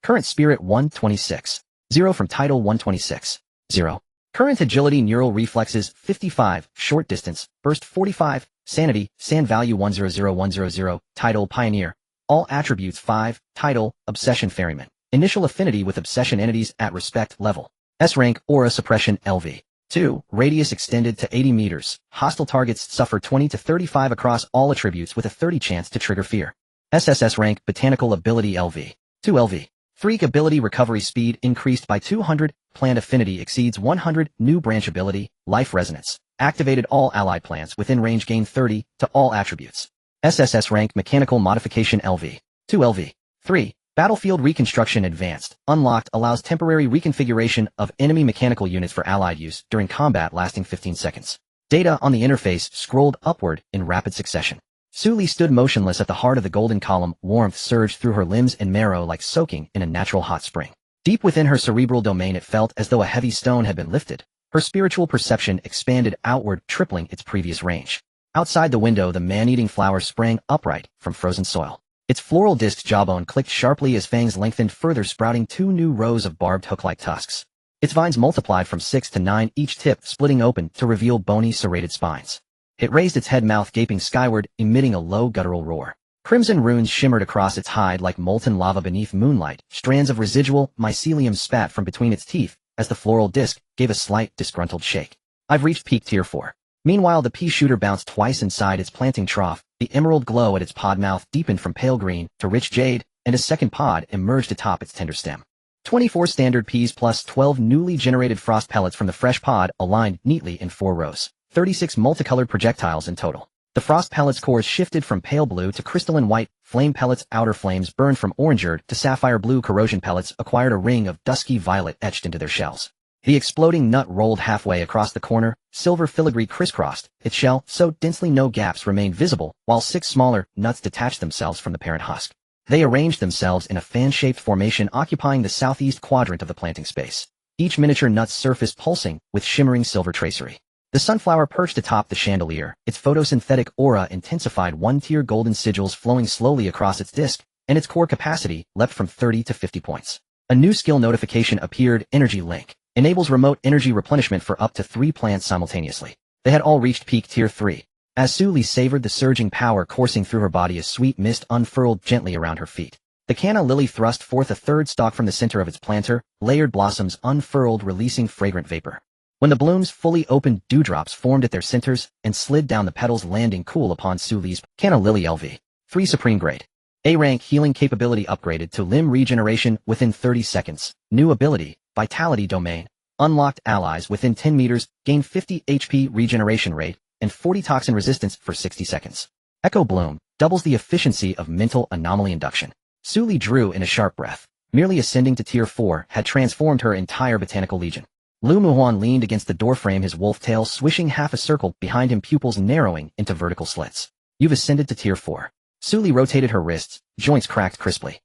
Current spirit 126. 0 from title 126. 0. Current agility, neural reflexes 55. Short distance, burst 45. Sanity, sand value 100100. Title pioneer. All attributes 5. Title, obsession ferryman. Initial affinity with obsession entities at respect level. S rank, aura suppression LV. 2. Radius extended to 80 meters. Hostile targets suffer 20 to 35 across all attributes with a 30 chance to trigger fear. SSS rank, botanical ability LV. 2 LV. Freak ability, recovery speed increased by 200. Plant affinity exceeds 100. New branch ability, life resonance. Activated all allied plants within range gain 30 to all attributes. SSS rank, mechanical modification LV. 2 LV. 3. Battlefield reconstruction advanced. Unlocked, allows temporary reconfiguration of enemy mechanical units for allied use during combat lasting 15 seconds. Data on the interface scrolled upward in rapid succession. Su Li stood motionless at the heart of the golden column. Warmth surged through her limbs and marrow like soaking in a natural hot spring. Deep within her cerebral domain it felt as though a heavy stone had been lifted. Her spiritual perception expanded outward, tripling its previous range. Outside the window, the man-eating flower sprang upright from frozen soil. Its floral disk's jawbone clicked sharply as fangs lengthened further, sprouting 2 new rows of barbed hook-like tusks. Its vines multiplied from 6 to 9, each tip splitting open to reveal bony, serrated spines. It raised its head, mouth gaping skyward, emitting a low guttural roar. Crimson runes shimmered across its hide like molten lava beneath moonlight. Strands of residual mycelium spat from between its teeth as the floral disc gave a slight, disgruntled shake. I've reached peak tier 4. Meanwhile, the pea shooter bounced twice inside its planting trough. The emerald glow at its pod mouth deepened from pale green to rich jade, and a second pod emerged atop its tender stem. 24 standard peas plus 12 newly generated frost pellets from the fresh pod aligned neatly in 4 rows. 36 multicolored projectiles in total. The frost pellets' cores shifted from pale blue to crystalline white. Flame pellets' outer flames burned from orange to sapphire blue. Corrosion pellets acquired a ring of dusky violet etched into their shells. The exploding nut rolled halfway across the corner, silver filigree crisscrossed its shell so densely no gaps remained visible, while 6 smaller nuts detached themselves from the parent husk. They arranged themselves in a fan-shaped formation occupying the southeast quadrant of the planting space. Each miniature nut's surface pulsing with shimmering silver tracery. The sunflower perched atop the chandelier, its photosynthetic aura intensified, 1-tier golden sigils flowing slowly across its disc, and its core capacity leapt from 30 to 50 points. A new skill notification appeared: Energy Link. Enables remote energy replenishment for up to 3 plants simultaneously. They had all reached peak tier 3. As Su Li savored the surging power coursing through her body, a sweet mist unfurled gently around her feet. The canna lily thrust forth a 3rd stalk from the center of its planter, layered blossoms unfurled, releasing fragrant vapor. When the blooms fully opened, dewdrops formed at their centers and slid down the petals, landing cool upon Su Li's canna lily. LV 3 Supreme Grade. A rank. Healing capability upgraded to limb regeneration within 30 seconds. New ability, Vitality Domain. Unlocked. Allies within 10 meters gain 50 HP regeneration rate and 40 toxin resistance for 60 seconds. Echo Bloom doubles the efficiency of mental anomaly induction. Su Li drew in a sharp breath. Merely ascending to tier 4 had transformed her entire botanical legion. Lu Muhuan leaned against the doorframe, his wolf tail swishing half a circle behind him, pupils narrowing into vertical slits. You've ascended to tier 4. Su Li rotated her wrists, joints cracked crisply.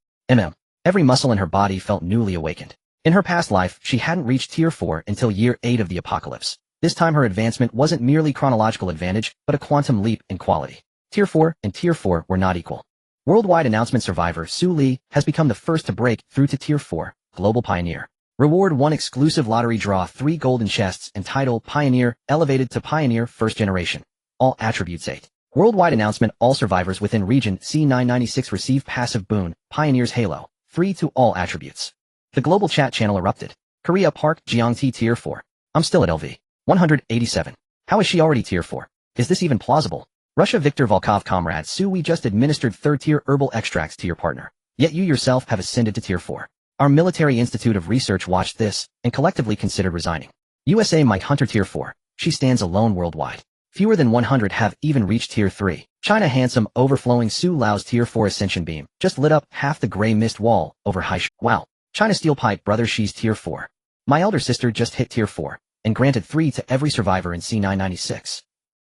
Every muscle in her body felt newly awakened. In her past life, she hadn't reached tier 4 until year 8 of the apocalypse. This time her advancement wasn't merely chronological advantage, but a quantum leap in quality. Tier 4 and tier 4 were not equal. Worldwide announcement survivor Su Li has become the first to break through to tier 4, Global Pioneer. Reward: 1 exclusive lottery draw, 3 golden chests, and title Pioneer, elevated to Pioneer 1st Generation. All attributes 8. Worldwide announcement: all survivors within region C996 receive passive boon, Pioneer's Halo, 3 to all attributes. The global chat channel erupted. Korea Park, Jiangti tier 4. I'm still at LV 187. How is she already tier 4? Is this even plausible? Russia Viktor Volkov, comrade Su, we just administered 3rd tier herbal extracts to your partner. Yet you yourself have ascended to tier 4. Our military institute of research watched this and collectively considered resigning. USA Mike Hunter tier 4. She stands alone worldwide. Fewer than 100 have even reached tier 3. China handsome overflowing Su Lao's tier 4 ascension beam just lit up half the gray mist wall over Haish. Wow. China steel pipe brother, she's tier 4. My elder sister just hit tier 4 and granted 3 to every survivor in C996.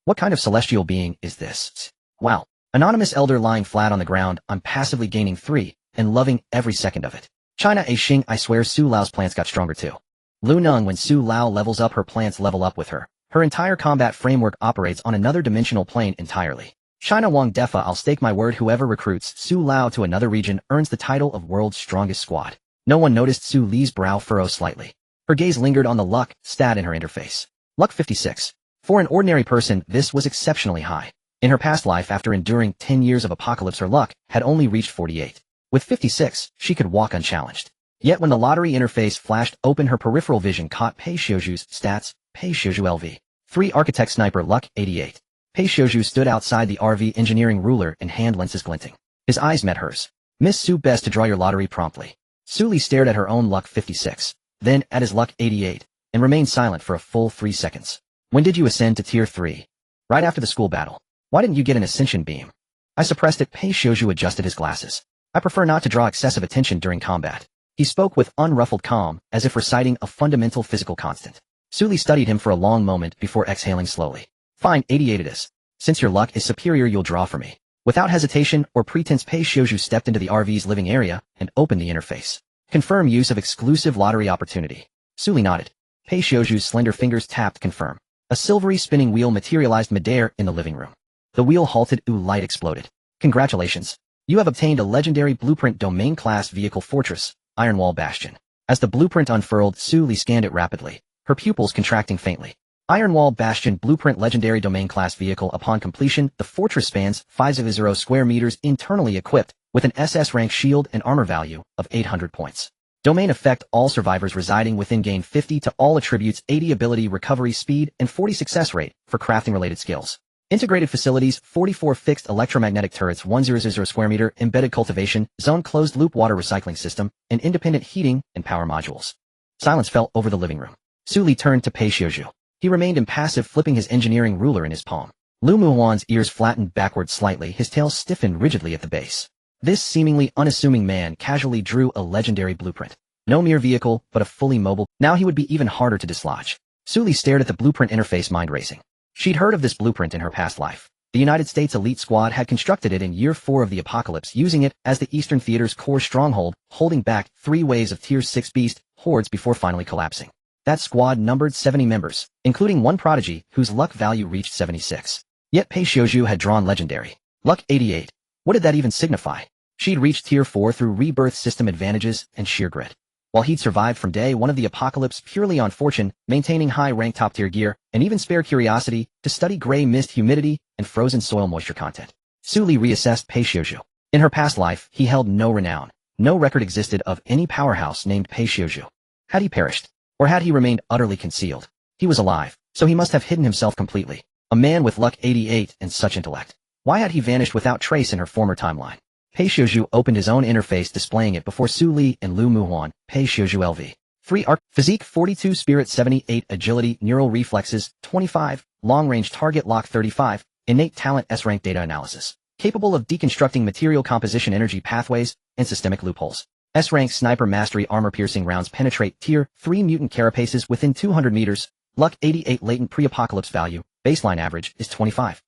What kind of celestial being is this? Wow. Anonymous elder lying flat on the ground, I'm passively gaining 3 and loving every second of it. China A Xing, I swear Su Lao's plants got stronger too. Lu Nung, when Su Lao levels up, her plants level up with her. Her entire combat framework operates on another dimensional plane entirely. China Wang Defa, I'll stake my word whoever recruits Su Lao to another region earns the title of world's strongest squad. No one noticed Su Li's brow furrow slightly. Her gaze lingered on the luck stat in her interface. Luck 56. For an ordinary person, this was exceptionally high. In her past life, after enduring 10 years of apocalypse, her luck had only reached 48. With 56, she could walk unchallenged. Yet when the lottery interface flashed open, her peripheral vision caught Pei Xiuju's stats. Pei Xiuju LV 3 Architect Sniper, luck 88. Pei Xiuju stood outside the RV, engineering ruler and hand lenses glinting. His eyes met hers. Miss Su, best to draw your lottery promptly. Su Li stared at her own luck 56, then at his luck 88, and remained silent for a full 3 seconds. When did you ascend to tier 3? Right after the school battle. Why didn't you get an ascension beam? I suppressed it. Pei Xiuju adjusted his glasses. I prefer not to draw excessive attention during combat. He spoke with unruffled calm, as if reciting a fundamental physical constant. Su Li studied him for a long moment before exhaling slowly. Fine, 88 it is. Since your luck is superior, you'll draw for me. Without hesitation or pretense, Pei Xiuju stepped into the RV's living area and opened the interface. Confirm use of exclusive lottery opportunity. Suli nodded. Pei Xiuju's slender fingers tapped confirm. A silvery spinning wheel materialized midair in the living room. The wheel halted. Light exploded. Congratulations. You have obtained a legendary blueprint domain class vehicle fortress, Ironwall Bastion. As the blueprint unfurled, Suli scanned it rapidly, her pupils contracting faintly. Ironwall Bastion Blueprint Legendary Domain Class Vehicle. Upon completion, the fortress spans 500 square meters, internally equipped with an SS rank shield and armor value of 800 points. Domain effect: all survivors residing within gain 50 to all attributes, 80 ability recovery speed, and 40 success rate for crafting-related skills. Integrated facilities: 44 fixed electromagnetic turrets, 100 square meter embedded cultivation zone, closed-loop water recycling system, and independent heating and power modules. Silence fell over the living room. Suli turned to Pei Xiuju. He remained impassive, flipping his engineering ruler in his palm. Lu Muhuan's ears flattened backward slightly, his tail stiffened rigidly at the base. This seemingly unassuming man casually drew a legendary blueprint. No mere vehicle, but a fully mobile. Now he would be even harder to dislodge. Suli stared at the blueprint interface, mind racing. She'd heard of this blueprint in her past life. The United States elite squad had constructed it in year 4 of the apocalypse, using it as the Eastern Theater's core stronghold, holding back 3 waves of Tier 6 beast hordes before finally collapsing. That squad numbered 70 members, including one prodigy whose luck value reached 76. Yet Pei Xiuju had drawn legendary. Luck 88. What did that even signify? She'd reached Tier 4 through rebirth system advantages and sheer grit. While he'd survived from day 1 of the apocalypse purely on fortune, maintaining high-rank top-tier gear, and even spare curiosity to study gray mist humidity and frozen soil moisture content. Suli reassessed Pei Xiuju. In her past life, he held no renown. No record existed of any powerhouse named Pei Xiuju. Had he perished? Or had he remained utterly concealed? He was alive, so he must have hidden himself completely. A man with luck 88 and such intellect. Why had he vanished without trace in her former timeline? Pei Xiuju opened his own interface, displaying it before Suli and Lu Muhuan. Pei Xiuju LV. 3 Arc. Physique 42, Spirit 78, Agility, Neural Reflexes 25, Long Range Target Lock 35, Innate Talent S-Rank Data Analysis. Capable of deconstructing material composition, energy pathways, and systemic loopholes. S-Rank Sniper Mastery, Armor Piercing Rounds penetrate Tier 3 Mutant carapaces within 200 meters. Luck 88, Latent Pre-Apocalypse Value. Baseline average is 25.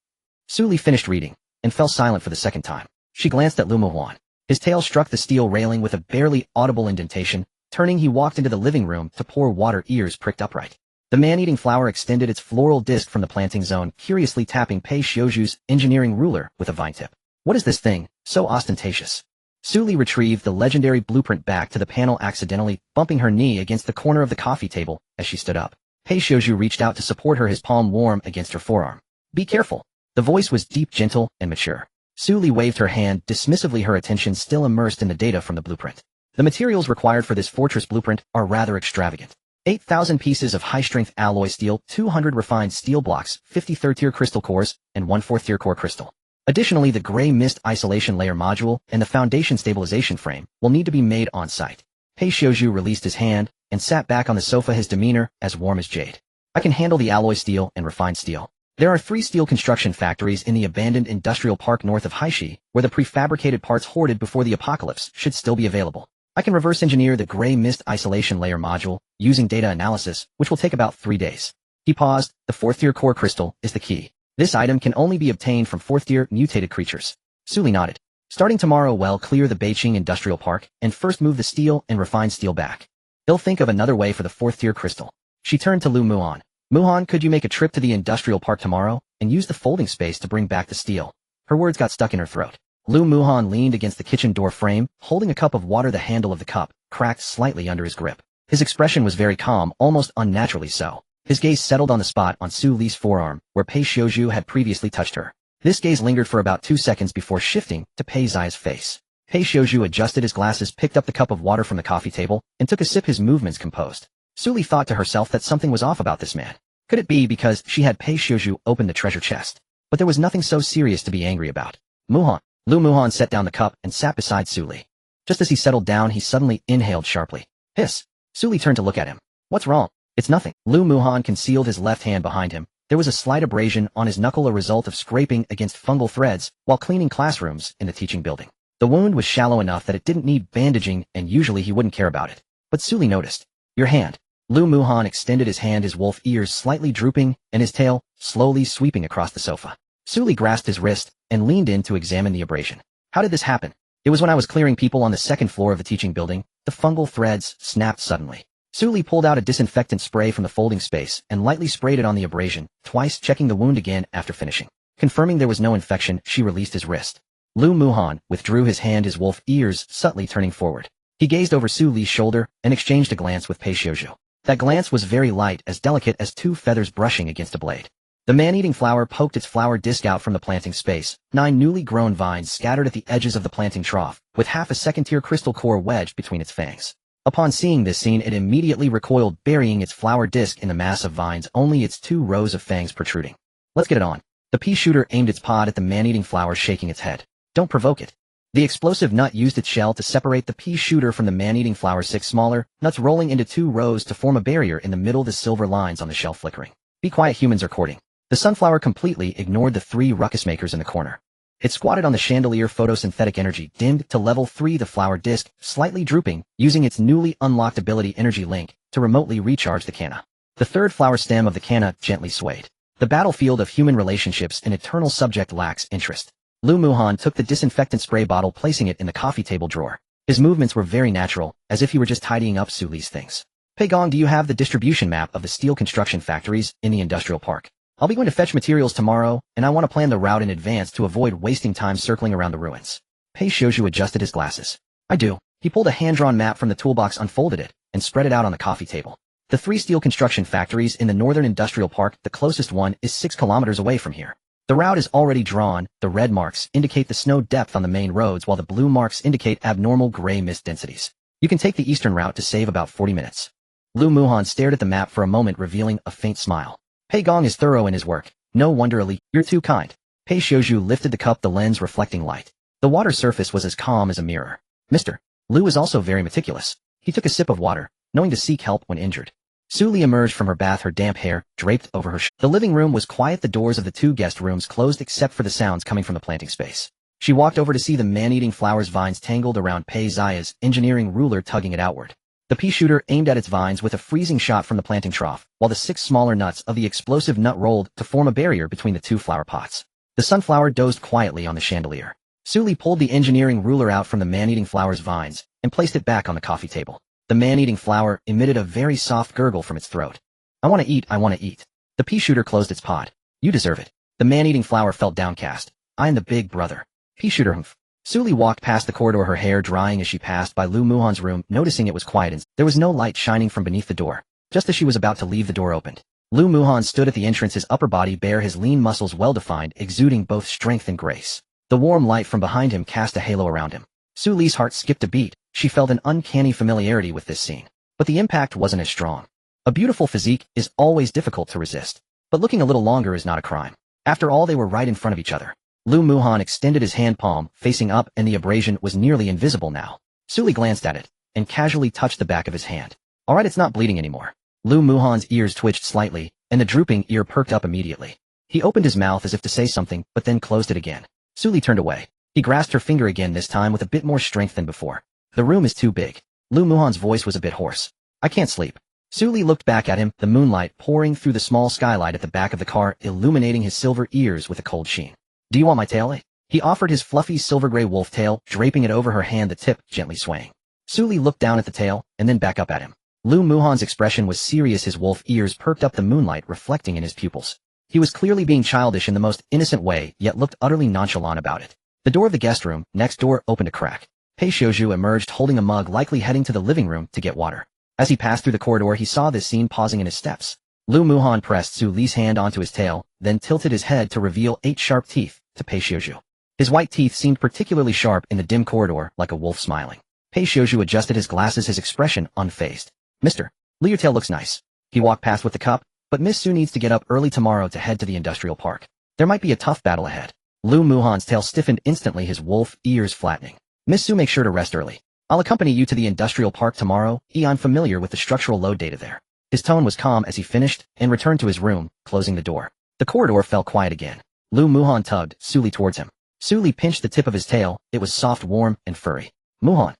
Suli finished reading and fell silent for the second time. She glanced at Lu Muhuan. His tail struck the steel railing with a barely audible indentation. Turning, he walked into the living room to pour water, ears pricked upright. The man-eating flower extended its floral disc from the planting zone, curiously tapping Pei Xiuju's engineering ruler with a vine tip. What is this thing, so ostentatious? Suli retrieved the legendary blueprint back to the panel, accidentally bumping her knee against the corner of the coffee table as she stood up. Pei Xiuju reached out to support her, his palm warm against her forearm. Be careful. The voice was deep, gentle, and mature. Suli waved her hand dismissively, her attention still immersed in the data from the blueprint. The materials required for this fortress blueprint are rather extravagant. 8,000 pieces of high-strength alloy steel, 200 refined steel blocks, 50 third-tier crystal cores, and 1 fourth-tier core crystal. Additionally, the gray mist isolation layer module and the foundation stabilization frame will need to be made on-site. Pei Xiuju released his hand and sat back on the sofa, his demeanor as warm as jade. I can handle the alloy steel and refined steel. There are 3 steel construction factories in the abandoned industrial park north of Haishi, where the prefabricated parts hoarded before the apocalypse should still be available. I can reverse engineer the gray mist isolation layer module using data analysis, which will take about 3 days. He paused. The 4th-tier core crystal is the key. This item can only be obtained from 4th-tier mutated creatures. Suli nodded. Starting tomorrow, well, clear the Beijing Industrial Park and first move the steel and refined steel back. They'll think of another way for the 4th-tier crystal. She turned to Lu Muhuan. Muhuan, could you make a trip to the industrial park tomorrow and use the folding space to bring back the steel? Her words got stuck in her throat. Lu Muhuan leaned against the kitchen door frame, holding a cup of water. The handle of the cup cracked slightly under his grip. His expression was very calm, almost unnaturally so. His gaze settled on the spot on Suli's forearm, where Pei Xiuju had previously touched her. This gaze lingered for about 2 seconds before shifting to Pei Zai's face. Pei Xiuju adjusted his glasses, picked up the cup of water from the coffee table, and took a sip, his movements composed. Suli thought to herself that something was off about this man. Could it be because she had Pei Xiuju open the treasure chest? But there was nothing so serious to be angry about. Muhuan. Lu Muhuan set down the cup and sat beside Suli. Just as he settled down, he suddenly inhaled sharply. Hiss. Suli turned to look at him. What's wrong? It's nothing. Lu Muhuan concealed his left hand behind him. There was a slight abrasion on his knuckle, a result of scraping against fungal threads while cleaning classrooms in the teaching building. The wound was shallow enough that it didn't need bandaging, and usually he wouldn't care about it. But Suli noticed. Your hand. Lu Muhuan extended his hand, his wolf ears slightly drooping, and his tail slowly sweeping across the sofa. Suli grasped his wrist and leaned in to examine the abrasion. How did this happen? It was when I was clearing people on the second floor of the teaching building, the fungal threads snapped suddenly. Suli pulled out a disinfectant spray from the folding space and lightly sprayed it on the abrasion, twice checking the wound again after finishing. Confirming there was no infection, she released his wrist. Lu Muhan withdrew his hand, his wolf ears subtly turning forward. He gazed over Su Li's shoulder and exchanged a glance with Pei Xiuzhu. That glance was very light, as delicate as two feathers brushing against a blade. The man-eating flower poked its flower disc out from the planting space, 9 newly grown vines scattered at the edges of the planting trough, with half a second-tier crystal core wedged between its fangs. Upon seeing this scene, it immediately recoiled, burying its flower disc in the mass of vines, only its 2 rows of fangs protruding. Let's get it on. The pea shooter aimed its pod at the man-eating flower, shaking its head. Don't provoke it. The explosive nut used its shell to separate the pea shooter from the man-eating flower, 6 smaller nuts rolling into 2 rows to form a barrier in the middle, the silver lines on the shell flickering. Be quiet, humans are courting. The sunflower completely ignored the 3 ruckus makers in the corner. It squatted on the chandelier, photosynthetic energy dimmed to level 3, the flower disc slightly drooping, using its newly unlocked ability Energy Link to remotely recharge the canna. The 3rd flower stem of the canna gently swayed. The battlefield of human relationships, an eternal subject, lacks interest. Lu Muhan took the disinfectant spray bottle, placing it in the coffee table drawer. His movements were very natural, as if he were just tidying up Su Li's things. Pei Gong, do you have the distribution map of the steel construction factories in the industrial park? I'll be going to fetch materials tomorrow, and I want to plan the route in advance to avoid wasting time circling around the ruins. Pei Xiuzhu adjusted his glasses. I do. He pulled a hand-drawn map from the toolbox, unfolded it, and spread it out on the coffee table. The 3 steel construction factories in the northern industrial park, the closest one is 6 kilometers away from here. The route is already drawn. The red marks indicate the snow depth on the main roads, while the blue marks indicate abnormal gray mist densities. You can take the eastern route to save about 40 minutes. Lu Muhan stared at the map for a moment, revealing a faint smile. Pei Gong is thorough in his work. No wonder, Ali, you're too kind. Pei Xiuzhu lifted the cup, the lens reflecting light. The water surface was as calm as a mirror. Mr. Lu is also very meticulous. He took a sip of water, knowing to seek help when injured. Su Li emerged from her bath, her damp hair draped over her The living room was quiet, the doors of the 2 guest rooms closed except for the sounds coming from the planting space. She walked over to see the man-eating flower's vines tangled around Pei Xia's engineering ruler, tugging it outward. The pea shooter aimed at its vines with a freezing shot from the planting trough, while the 6 smaller nuts of the explosive nut rolled to form a barrier between the 2 flower pots. The sunflower dozed quietly on the chandelier. Su Li pulled the engineering ruler out from the man-eating flower's vines and placed it back on the coffee table. The man-eating flower emitted a very soft gurgle from its throat. I want to eat, I want to eat. The pea shooter closed its pod. You deserve it. The man-eating flower felt downcast. I am the big brother. Pea shooter, humph. Su Li walked past the corridor, her hair drying as she passed by Lu Muhan's room, noticing it was quiet and there was no light shining from beneath the door. Just as she was about to leave, the door opened. Lu Muhan stood at the entrance, his upper body bare, his lean muscles well-defined, exuding both strength and grace. The warm light from behind him cast a halo around him. Su Li's heart skipped a beat. She felt an uncanny familiarity with this scene. But the impact wasn't as strong. A beautiful physique is always difficult to resist. But looking a little longer is not a crime. After all, they were right in front of each other. Lu Muhan extended his hand palm, facing up, and the abrasion was nearly invisible now. Su Li glanced at it, and casually touched the back of his hand. Alright, it's not bleeding anymore. Lu Muhan's ears twitched slightly, and the drooping ear perked up immediately. He opened his mouth as if to say something, but then closed it again. Su Li turned away. He grasped her finger again, this time with a bit more strength than before. The room is too big. Lu Muhan's voice was a bit hoarse. I can't sleep. Su Li looked back at him, the moonlight pouring through the small skylight at the back of the car, illuminating his silver ears with a cold sheen. Do you want my tail? He offered his fluffy silver-gray wolf tail, draping it over her hand, the tip gently swaying. Su Li looked down at the tail, and then back up at him. Lu Muhan's expression was serious, his wolf ears perked up, the moonlight reflecting in his pupils. He was clearly being childish in the most innocent way, yet looked utterly nonchalant about it. The door of the guest room, next door, opened a crack. Pei Xiuzhu emerged holding a mug, likely heading to the living room to get water. As he passed through the corridor, he saw this scene, pausing in his steps. Lu Muhan pressed Su Li's hand onto his tail, then tilted his head to reveal 8 sharp teeth to Pei Xiuzhu. His white teeth seemed particularly sharp in the dim corridor, like a wolf smiling. Pei Xiuzhu adjusted his glasses, his expression unfazed. Mr. Li, your tail looks nice. He walked past with the cup, but Miss Su needs to get up early tomorrow to head to the industrial park. There might be a tough battle ahead. Lu Muhan's tail stiffened instantly, his wolf ears flattening. Miss Su, make sure to rest early. I'll accompany you to the industrial park tomorrow. I'm familiar with the structural load data there. His tone was calm as he finished and returned to his room, closing the door. The corridor fell quiet again. Lu Muhan tugged Su Li towards him. Su Li pinched the tip of his tail. It was soft, warm, and furry. Muhan,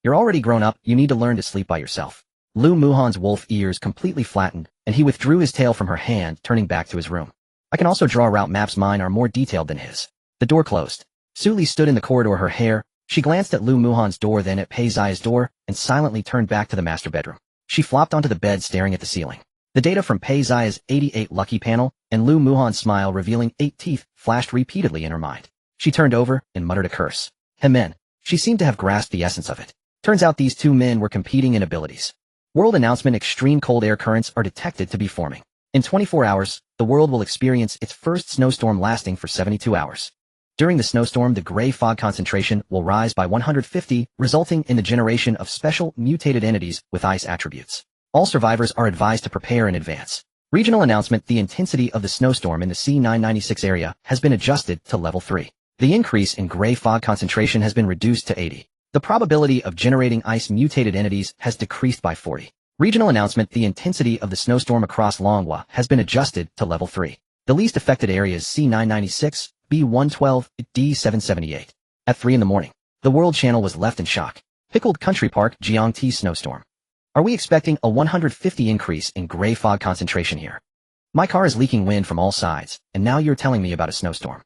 you're already grown up. You need to learn to sleep by yourself. Lu Muhan's wolf ears completely flattened, and he withdrew his tail from her hand, turning back to his room. I can also draw route maps. Mine are more detailed than his. The door closed. Su Li stood in the corridor, her hair She glanced at Lu Muhan's door, then at Pei Ziya's door, and silently turned back to the master bedroom. She flopped onto the bed, staring at the ceiling. The data from Pei Ziya's 88 lucky panel and Lu Muhan's smile revealing 8 teeth flashed repeatedly in her mind. She turned over and muttered a curse. Men. She seemed to have grasped the essence of it. Turns out these two men were competing in abilities. World announcement: extreme cold air currents are detected to be forming. In 24 hours, the world will experience its first snowstorm lasting for 72 hours. During the snowstorm, the gray fog concentration will rise by 150, resulting in the generation of special mutated entities with ice attributes. All survivors are advised to prepare in advance. Regional announcement: the intensity of the snowstorm in the C996 area has been adjusted to level 3. The increase in gray fog concentration has been reduced to 80. The probability of generating ice mutated entities has decreased by 40. Regional announcement: the intensity of the snowstorm across Longhua has been adjusted to level 3. The least affected areas C996, B112, D778. At 3 in the morning, the World Channel was left in shock. Pickled Country Park, Jiangti snowstorm. Are we expecting a 150 increase in gray fog concentration here? My car is leaking wind from all sides, and now you're telling me about a snowstorm.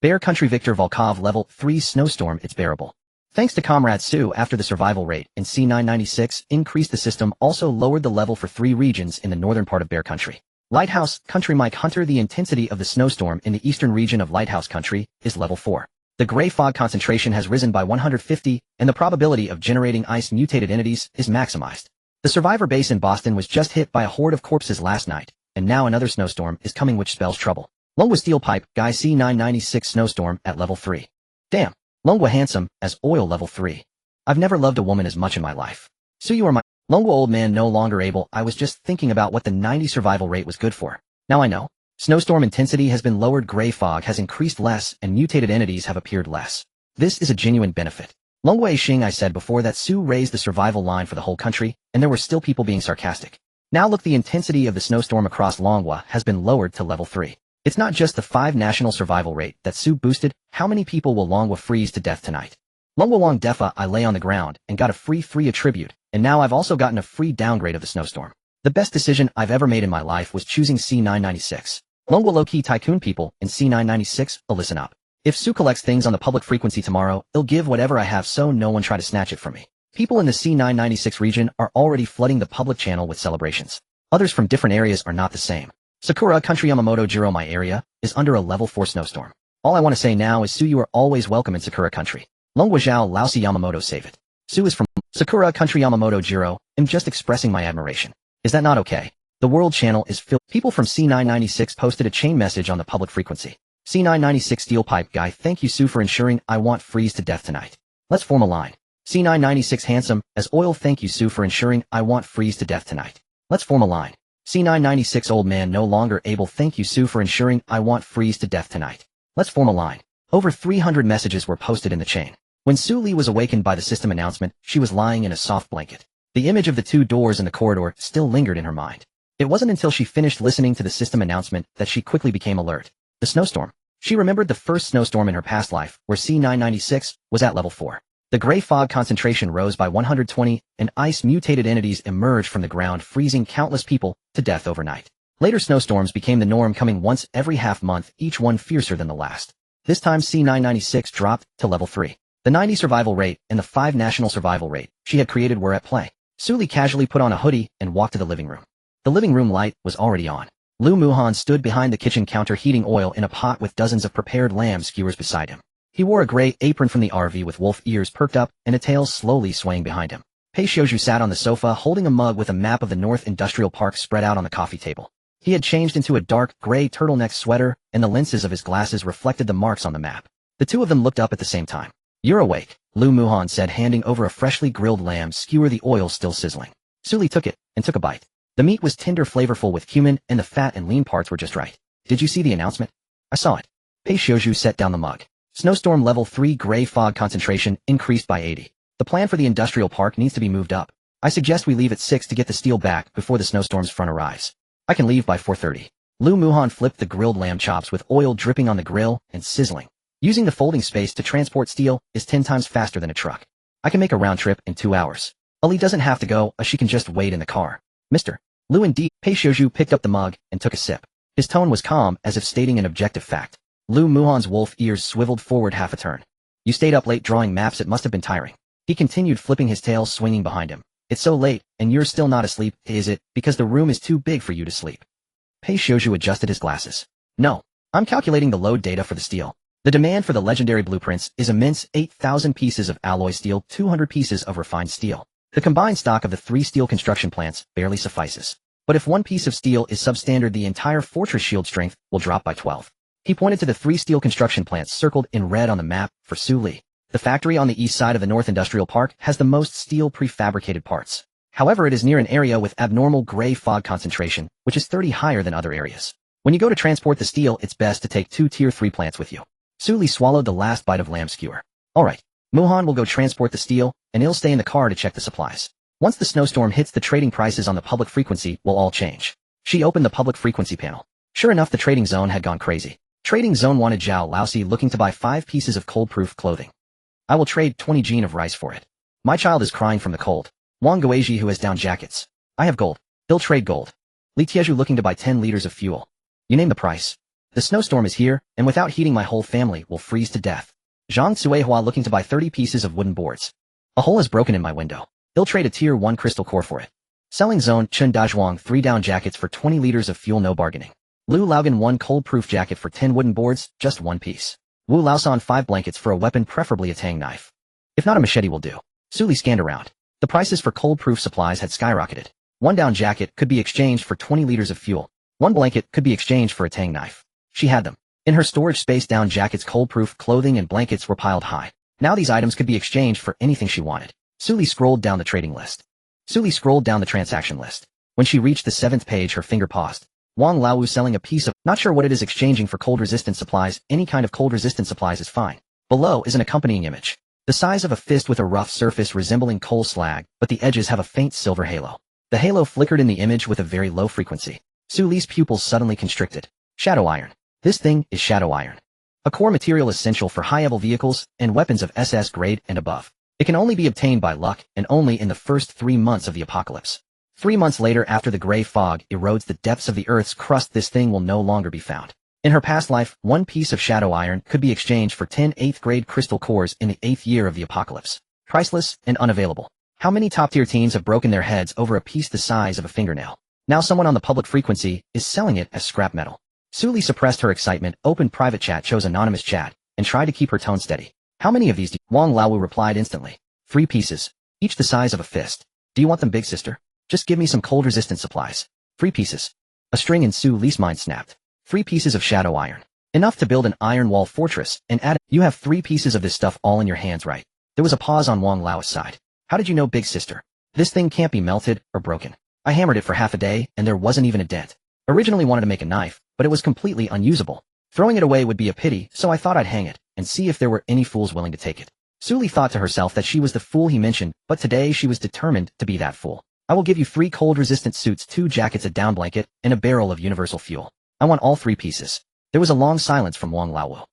Bear Country, Victor Volkov, level 3 snowstorm. It's bearable. Thanks to Comrade Sue, after the survival rate in C996 increased, the system also lowered the level for 3 regions in the northern part of Bear Country. Lighthouse Country, Mike Hunter, the intensity of the snowstorm in the eastern region of Lighthouse Country is level 4. The gray fog concentration has risen by 150, and the probability of generating ice mutated entities is maximized. The survivor base in Boston was just hit by a horde of corpses last night, and now another snowstorm is coming which spells trouble. Longhua Steel Pipe Guy C996 snowstorm at level 3. Damn. Longhua Handsome as oil level 3. I've never loved a woman as much in my life. So you are my Longhua Old Man no longer able. I was just thinking about what the 90 survival rate was good for. Now I know. Snowstorm intensity has been lowered, gray fog has increased less, and mutated entities have appeared less. This is a genuine benefit. Longhua Xing, I said before that Sue raised the survival line for the whole country, and there were still people being sarcastic. Now look, the intensity of the snowstorm across Longhua has been lowered to level 3. It's not just the 5 national survival rate that Sue boosted. How many people will Longhua freeze to death tonight? Longhua Long Defa, I lay on the ground and got a free attribute, and now I've also gotten a free downgrade of the snowstorm. The best decision I've ever made in my life was choosing C996. Longhua Low-Key Tycoon people in C996, listen up. If Sue collects things on the public frequency tomorrow, I'll give whatever I have so no one try to snatch it from me. People in the C996 region are already flooding the public channel with celebrations. Others from different areas are not the same. Sakura Country, Yamamoto Jiro, my area is under a level 4 snowstorm. All I want to say now is Sue, you are always welcome in Sakura Country. Longhua Zhao Laosi Yamamoto, save it. Sue is from Sakura Country, Yamamoto Jiro. I'm just expressing my admiration. Is that not okay? The World Channel is filled. People from C996 posted a chain message on the public frequency. C996 Steel Pipe Guy, thank you Sue for ensuring I won't freeze to death tonight. Let's form a line. C996 Handsome as oil, thank you Sue for ensuring I won't freeze to death tonight. Let's form a line. C996 Old Man no longer able, thank you Sue for ensuring I won't freeze to death tonight. Let's form a line. Over 300 messages were posted in the chain. When Sue Lee was awakened by the system announcement, she was lying in a soft blanket. The image of the 2 doors in the corridor still lingered in her mind. It wasn't until she finished listening to the system announcement that she quickly became alert. The snowstorm. She remembered the first snowstorm in her past life, where C996 was at level 4. The gray fog concentration rose by 120, and ice mutated entities emerged from the ground, freezing countless people to death overnight. Later snowstorms became the norm, coming once every half month, each one fiercer than the last. This time C996 dropped to level 3. The 90 survival rate and the 5 national survival rate she had created were at play. Suli casually put on a hoodie and walked to the living room. The living room light was already on. Lu Muhan stood behind the kitchen counter heating oil in a pot with dozens of prepared lamb skewers beside him. He wore a gray apron from the RV with wolf ears perked up and a tail slowly swaying behind him. Pei Xiaozhu sat on the sofa holding a mug with a map of the North Industrial Park spread out on the coffee table. He had changed into a dark gray turtleneck sweater, and the lenses of his glasses reflected the marks on the map. The two of them looked up at the same time. You're awake, Lu Muhan said, handing over a freshly grilled lamb skewer, the oil still sizzling. Suli took it and took a bite. The meat was tender, flavorful with cumin, and the fat and lean parts were just right. Did you see the announcement? I saw it. Pei Xiaozhu set down the mug. Snowstorm level 3 gray fog concentration increased by 80. The plan for the industrial park needs to be moved up. I suggest we leave at 6 to get the steel back before the snowstorm's front arrives. I can leave by 4:30. Lu Muhan flipped the grilled lamb chops with oil dripping on the grill and sizzling. Using the folding space to transport steel is 10 times faster than a truck. I can make a round trip in 2 hours. Ali doesn't have to go, she can just wait in the car. Mr. Lu indeed. Pei Xiaozhu picked up the mug and took a sip. His tone was calm, as if stating an objective fact. Lu Muhan's wolf ears swiveled forward half a turn. You stayed up late drawing maps. It must have been tiring. He continued, flipping his tail, swinging behind him. It's so late, and you're still not asleep, is it? Because the room is too big for you to sleep. Pei Shouju adjusted his glasses. No. I'm calculating the load data for the steel. The demand for the legendary blueprints is immense: 8,000 pieces of alloy steel, 200 pieces of refined steel. The combined stock of the 3 steel construction plants barely suffices. But if one piece of steel is substandard, the entire fortress shield strength will drop by 12. He pointed to the 3 steel construction plants circled in red on the map for Su Li. The factory on the east side of the North Industrial Park has the most steel prefabricated parts. However, it is near an area with abnormal gray fog concentration, which is 30 higher than other areas. When you go to transport the steel, it's best to take 2 Tier 3 plants with you. Su Li swallowed the last bite of lamb skewer. Alright, Muhan will go transport the steel, and he'll stay in the car to check the supplies. Once the snowstorm hits, the trading prices on the public frequency will all change. She opened the public frequency panel. Sure enough, the trading zone had gone crazy. Trading zone wanted Zhao Laosi looking to buy 5 pieces of cold-proof clothing. I will trade 20 gene of rice for it. My child is crying from the cold. Wang Guoji, who has down jackets. I have gold. He'll trade gold. Li Tieju looking to buy 10 liters of fuel. You name the price. The snowstorm is here, and without heating my whole family will freeze to death. Zhang Cuihua looking to buy 30 pieces of wooden boards. A hole is broken in my window. He'll trade a Tier 1 crystal core for it. Selling zone, Chen Dazhuang 3 down jackets for 20 liters of fuel, no bargaining. Lu Laogan 1 cold-proof jacket for 10 wooden boards, just 1 piece. Wu Laosan 5 blankets for a weapon, preferably a tang knife. If not, a machete will do. Su Li scanned around. The prices for cold-proof supplies had skyrocketed. 1 down jacket could be exchanged for 20 liters of fuel. 1 blanket could be exchanged for a tang knife. She had them. In her storage space, down jackets, cold-proof clothing, and blankets were piled high. Now these items could be exchanged for anything she wanted. Su Li scrolled down the trading list. Su Li scrolled down the transaction list. When she reached the 7th page, her finger paused. Wang Laowu selling a piece of, not sure what it is, exchanging for cold-resistant supplies. Any kind of cold-resistant supplies is fine. Below is an accompanying image. The size of a fist with a rough surface resembling coal slag, but the edges have a faint silver halo. The halo flickered in the image with a very low frequency. Su Li's pupils suddenly constricted. Shadow iron. This thing is shadow iron. A core material essential for high-level vehicles and weapons of SS grade and above. It can only be obtained by luck, and only in the first 3 months of the apocalypse. 3 months later, after the gray fog erodes the depths of the Earth's crust, this thing will no longer be found. In her past life, 1 piece of shadow iron could be exchanged for 10 8th-grade crystal cores in the 8th year of the apocalypse. Priceless and unavailable. How many top-tier teens have broken their heads over a piece the size of a fingernail? Now someone on the public frequency is selling it as scrap metal. Su Li suppressed her excitement, opened private chat, chose anonymous chat, and tried to keep her tone steady. How many of these do Wang Laowu replied instantly. 3 pieces. Each the size of a fist. Do you want them, big sister? Just give me some cold-resistant supplies. 3 pieces. A string in Su Li's mind snapped. 3 pieces of shadow iron. Enough to build an iron wall fortress, and add, you have 3 pieces of this stuff all in your hands, right? There was a pause on Wang Lao's side. How did you know, big sister? This thing can't be melted or broken. I hammered it for half a day, and there wasn't even a dent. Originally wanted to make a knife, but it was completely unusable. Throwing it away would be a pity, so I thought I'd hang it, and see if there were any fools willing to take it. Su Li thought to herself that she was the fool he mentioned, but today she was determined to be that fool. I will give you 3 cold-resistant suits, 2 jackets, a down blanket, and a barrel of universal fuel. I want all 3 pieces. There was a long silence from Wang Laowu.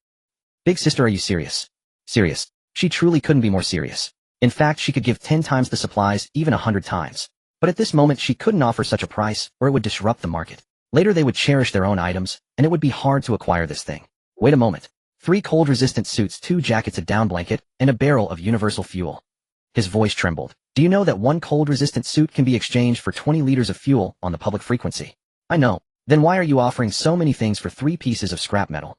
Big sister, are you serious? Serious. She truly couldn't be more serious. In fact, she could give 10 times the supplies, even 100 times. But at this moment she couldn't offer such a price, or it would disrupt the market. Later they would cherish their own items, and it would be hard to acquire this thing. Wait a moment. 3 cold-resistant suits, 2 jackets, a down blanket, and a barrel of universal fuel. His voice trembled. Do you know that 1 cold-resistant suit can be exchanged for 20 liters of fuel on the public frequency? I know. Then why are you offering so many things for 3 pieces of scrap metal?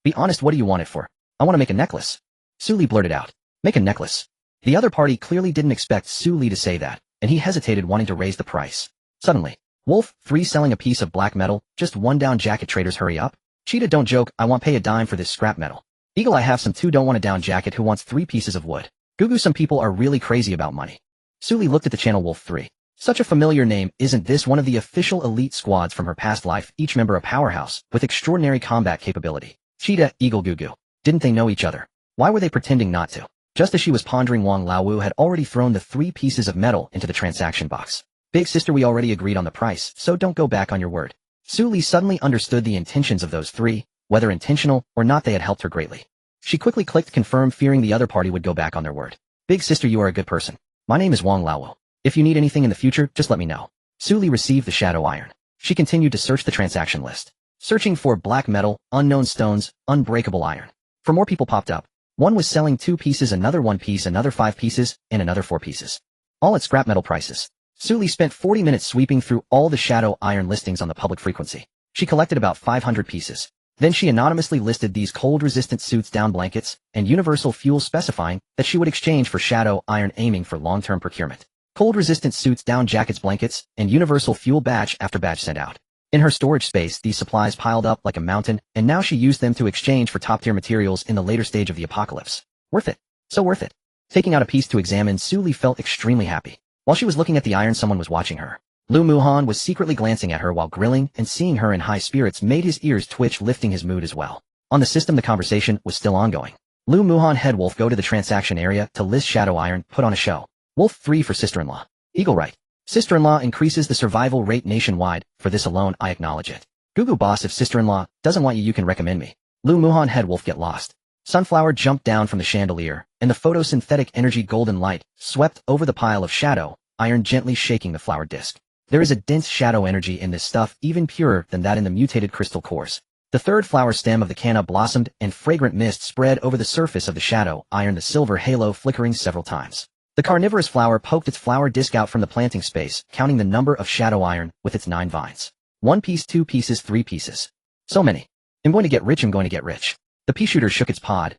Be honest, what do you want it for? I want to make a necklace. Su Li blurted out. Make a necklace. The other party clearly didn't expect Su Li to say that, and he hesitated, wanting to raise the price. Suddenly, Wolf 3 selling a piece of black metal, just 1 down jacket, traders hurry up. Cheetah, don't joke, I won't pay a dime for this scrap metal. Eagle, I have some 2 don't want a down jacket, who wants 3 pieces of wood. Gugu, some people are really crazy about money. Su Li looked at the channel. Wolf 3. Such a familiar name, isn't this one of the official elite squads from her past life, each member a powerhouse, with extraordinary combat capability? Cheetah, Eagle, Gugu. Didn't they know each other? Why were they pretending not to? Just as she was pondering, Wang Laowu had already thrown the 3 pieces of metal into the transaction box. Big sister, we already agreed on the price, so don't go back on your word. Su Li suddenly understood the intentions of those 3, whether intentional or not, they had helped her greatly. She quickly clicked confirm, fearing the other party would go back on their word. Big sister, you are a good person. My name is Wang Laowu. If you need anything in the future, just let me know. Su Li received the shadow iron. She continued to search the transaction list, searching for black metal, unknown stones, unbreakable iron. For more people popped up. One was selling 2 pieces, another 1 piece, another 5 pieces, and another 4 pieces. All at scrap metal prices. Suli spent 40 minutes sweeping through all the shadow iron listings on the public frequency. She collected about 500 pieces. Then she anonymously listed these cold-resistant suits down blankets and universal fuel, specifying that she would exchange for shadow iron, aiming for long-term procurement. Cold-resistant suits down jackets, blankets, and universal fuel, batch after batch sent out. In her storage space, these supplies piled up like a mountain, and now she used them to exchange for top-tier materials in the later stage of the apocalypse. Worth it. So worth it. Taking out a piece to examine, Suli felt extremely happy. While she was looking at the iron, someone was watching her. Lu Muhan was secretly glancing at her while grilling, and seeing her in high spirits made his ears twitch, lifting his mood as well. On the system, the conversation was still ongoing. Lu Muhan had Wolf go to the transaction area to list shadow iron, put on a show. Wolf 3 for sister-in-law. Eagle right. Sister-in-law increases the survival rate nationwide. For this alone, I acknowledge it. Gugu boss, if sister-in-law doesn't want you, you can recommend me. Lu Muhan had Wolf get lost. Sunflower jumped down from the chandelier, and the photosynthetic energy golden light swept over the pile of shadow iron, gently shaking the flower disc. There is a dense shadow energy in this stuff, even purer than that in the mutated crystal cores. The third flower stem of the canna blossomed, and fragrant mist spread over the surface of the shadow iron, the silver halo flickering several times. The carnivorous flower poked its flower disc out from the planting space, counting the number of shadow iron with its 9 vines. 1 piece, 2 pieces, 3 pieces. So many. I'm going to get rich, I'm going to get rich. The pea shooter shook its pod.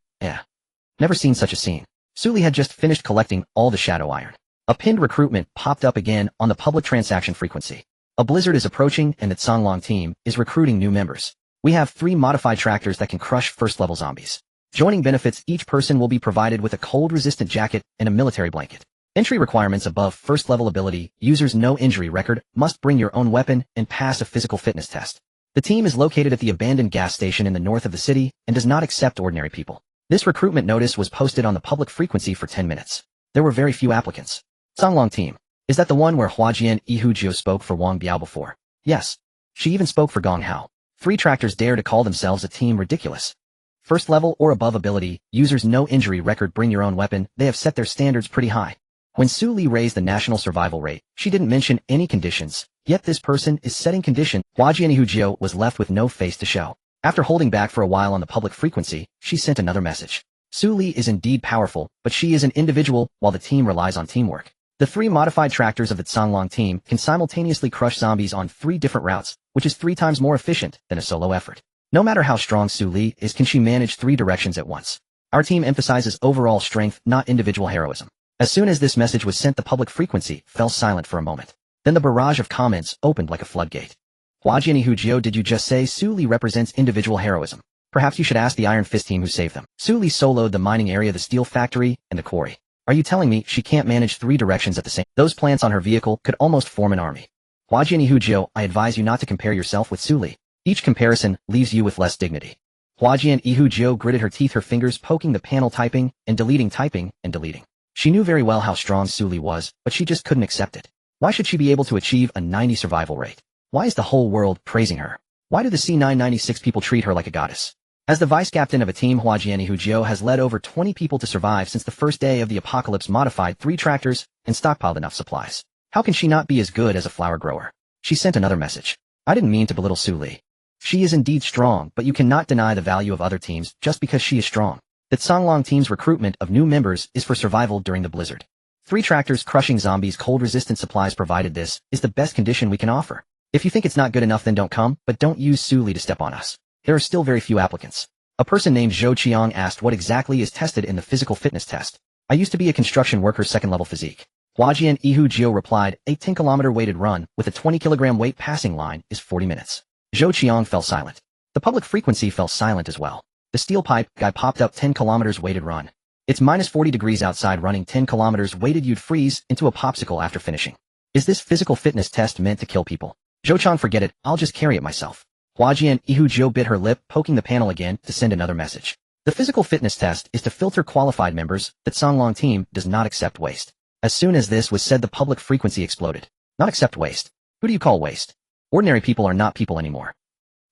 Never seen such a scene. Suli had just finished collecting all the shadow iron. A pinned recruitment popped up again on the public transaction frequency. A blizzard is approaching, and the Songlong team is recruiting new members. We have 3 modified tractors that can crush first-level zombies. Joining benefits: each person will be provided with a cold-resistant jacket and a military blanket. Entry requirements above first-level ability: users no injury record, must bring your own weapon, and pass a physical fitness test. The team is located at the abandoned gas station in the north of the city and does not accept ordinary people. This recruitment notice was posted on the public frequency for 10 minutes. There were very few applicants. Songlong team. Is that the one where Huajian Ihujio spoke for Wang Biao before? Yes. She even spoke for Gong Hao. 3 tractors dare to call themselves a team? Ridiculous. First level or above ability, users no injury record, bring your own weapon. They have set their standards pretty high. When Su Li raised the national survival rate, she didn't mention any conditions, yet this person is setting condition. Huajian Ihujio was left with no face to show. After holding back for a while on the public frequency, she sent another message. Su Li is indeed powerful, but she is an individual, while the team relies on teamwork. The 3 modified tractors of the Songlong team can simultaneously crush zombies on 3 different routes, which is 3 times more efficient than a solo effort. No matter how strong Su Li is, can she manage 3 directions at once. Our team emphasizes overall strength, not individual heroism. As soon as this message was sent, the public frequency fell silent for a moment. Then the barrage of comments opened like a floodgate. Huajian Ihujio, did you just say Su Li represents individual heroism? Perhaps you should ask the Iron Fist team who saved them. Su Li soloed the mining area, the steel factory, and the quarry. Are you telling me she can't manage 3 directions at the same? Those plants on her vehicle could almost form an army. Huajian Ihujio, I advise you not to compare yourself with Su Li. Each comparison leaves you with less dignity. Huajian Ihujio gritted her teeth, her fingers poking the panel, typing and deleting. She knew very well how strong Su Li was, but she just couldn't accept it. Why should she be able to achieve a 90 survival rate? Why is the whole world praising her? Why do the C996 people treat her like a goddess? As the vice-captain of a team, Huajian Ihujio has led over 20 people to survive since the first day of the apocalypse, modified 3 tractors, and stockpiled enough supplies. How can she not be as good as a flower grower? She sent another message. I didn't mean to belittle Su Li. She is indeed strong, but you cannot deny the value of other teams just because she is strong. The Songlong team's recruitment of new members is for survival during the blizzard. 3 tractors crushing zombies, cold-resistant supplies provided. This is the best condition we can offer. If you think it's not good enough, then don't come, but don't use Su Li to step on us. There are still very few applicants. A person named Zhou Qiang asked what exactly is tested in the physical fitness test. I used to be a construction worker, 2nd level physique. Huajian Ihujio replied, a 10-kilometer weighted run with a 20-kilogram weight passing line is 40 minutes. Zhou Qiang fell silent. The public frequency fell silent as well. The steel pipe guy popped up. 10 kilometers weighted run. It's minus 40 degrees outside. Running 10 kilometers weighted, you'd freeze into a popsicle after finishing. Is this physical fitness test meant to kill people? Zhou Qiang, forget it, I'll just carry it myself. Huajian Ihujio bit her lip, poking the panel again to send another message. The physical fitness test is to filter qualified members. That Songlong team does not accept waste. As soon as this was said, the public frequency exploded. Not accept waste. Who do you call waste? Ordinary people are not people anymore.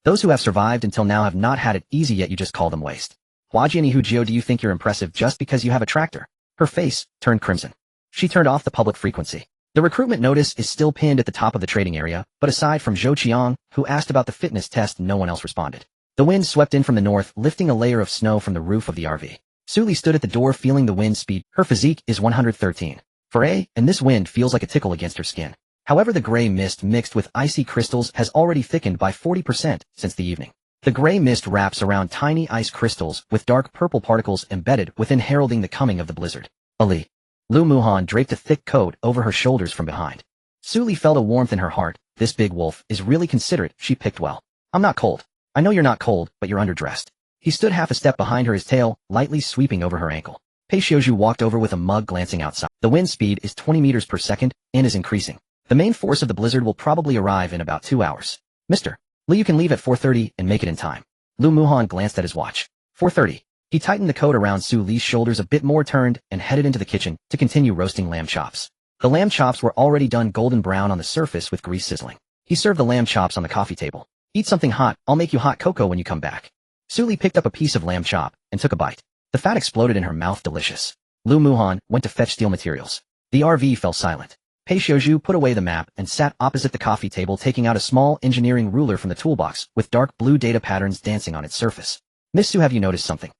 Those who have survived until now have not had it easy, yet you just call them waste. Huajian Ihujio, do you think you're impressive just because you have a tractor? Her face turned crimson. She turned off the public frequency. The recruitment notice is still pinned at the top of the trading area, but aside from Zhou Qiang, who asked about the fitness test, no one else responded. The wind swept in from the north, lifting a layer of snow from the roof of the RV. Su Li stood at the door feeling the wind speed. Her physique is 113. For A, and this wind feels like a tickle against her skin. However, the gray mist mixed with icy crystals has already thickened by 40% since the evening. The gray mist wraps around tiny ice crystals with dark purple particles embedded within, heralding the coming of the blizzard. Ali. Lu Muhan draped a thick coat over her shoulders from behind. Su Li felt a warmth in her heart. This big wolf is really considerate. She picked well. I'm not cold. I know you're not cold, but you're underdressed. He stood half a step behind her, his tail lightly sweeping over her ankle. Pei Xiaozhu walked over with a mug, glancing outside. The wind speed is 20 meters per second and is increasing. The main force of the blizzard will probably arrive in about 2 hours. Mr. Li, you can leave at 4:30 and make it in time. Lu Muhan glanced at his watch. 4:30. He tightened the coat around Su Li's shoulders a bit more, turned, and headed into the kitchen to continue roasting lamb chops. The lamb chops were already done golden brown on the surface with grease sizzling. He served the lamb chops on the coffee table. Eat something hot, I'll make you hot cocoa when you come back. Su Li picked up a piece of lamb chop and took a bite. The fat exploded in her mouth, delicious. Lu Muhan went to fetch steel materials. The RV fell silent. Pei Xiaozhu put away the map and sat opposite the coffee table, taking out a small engineering ruler from the toolbox with dark blue data patterns dancing on its surface. Miss Su, have you noticed something?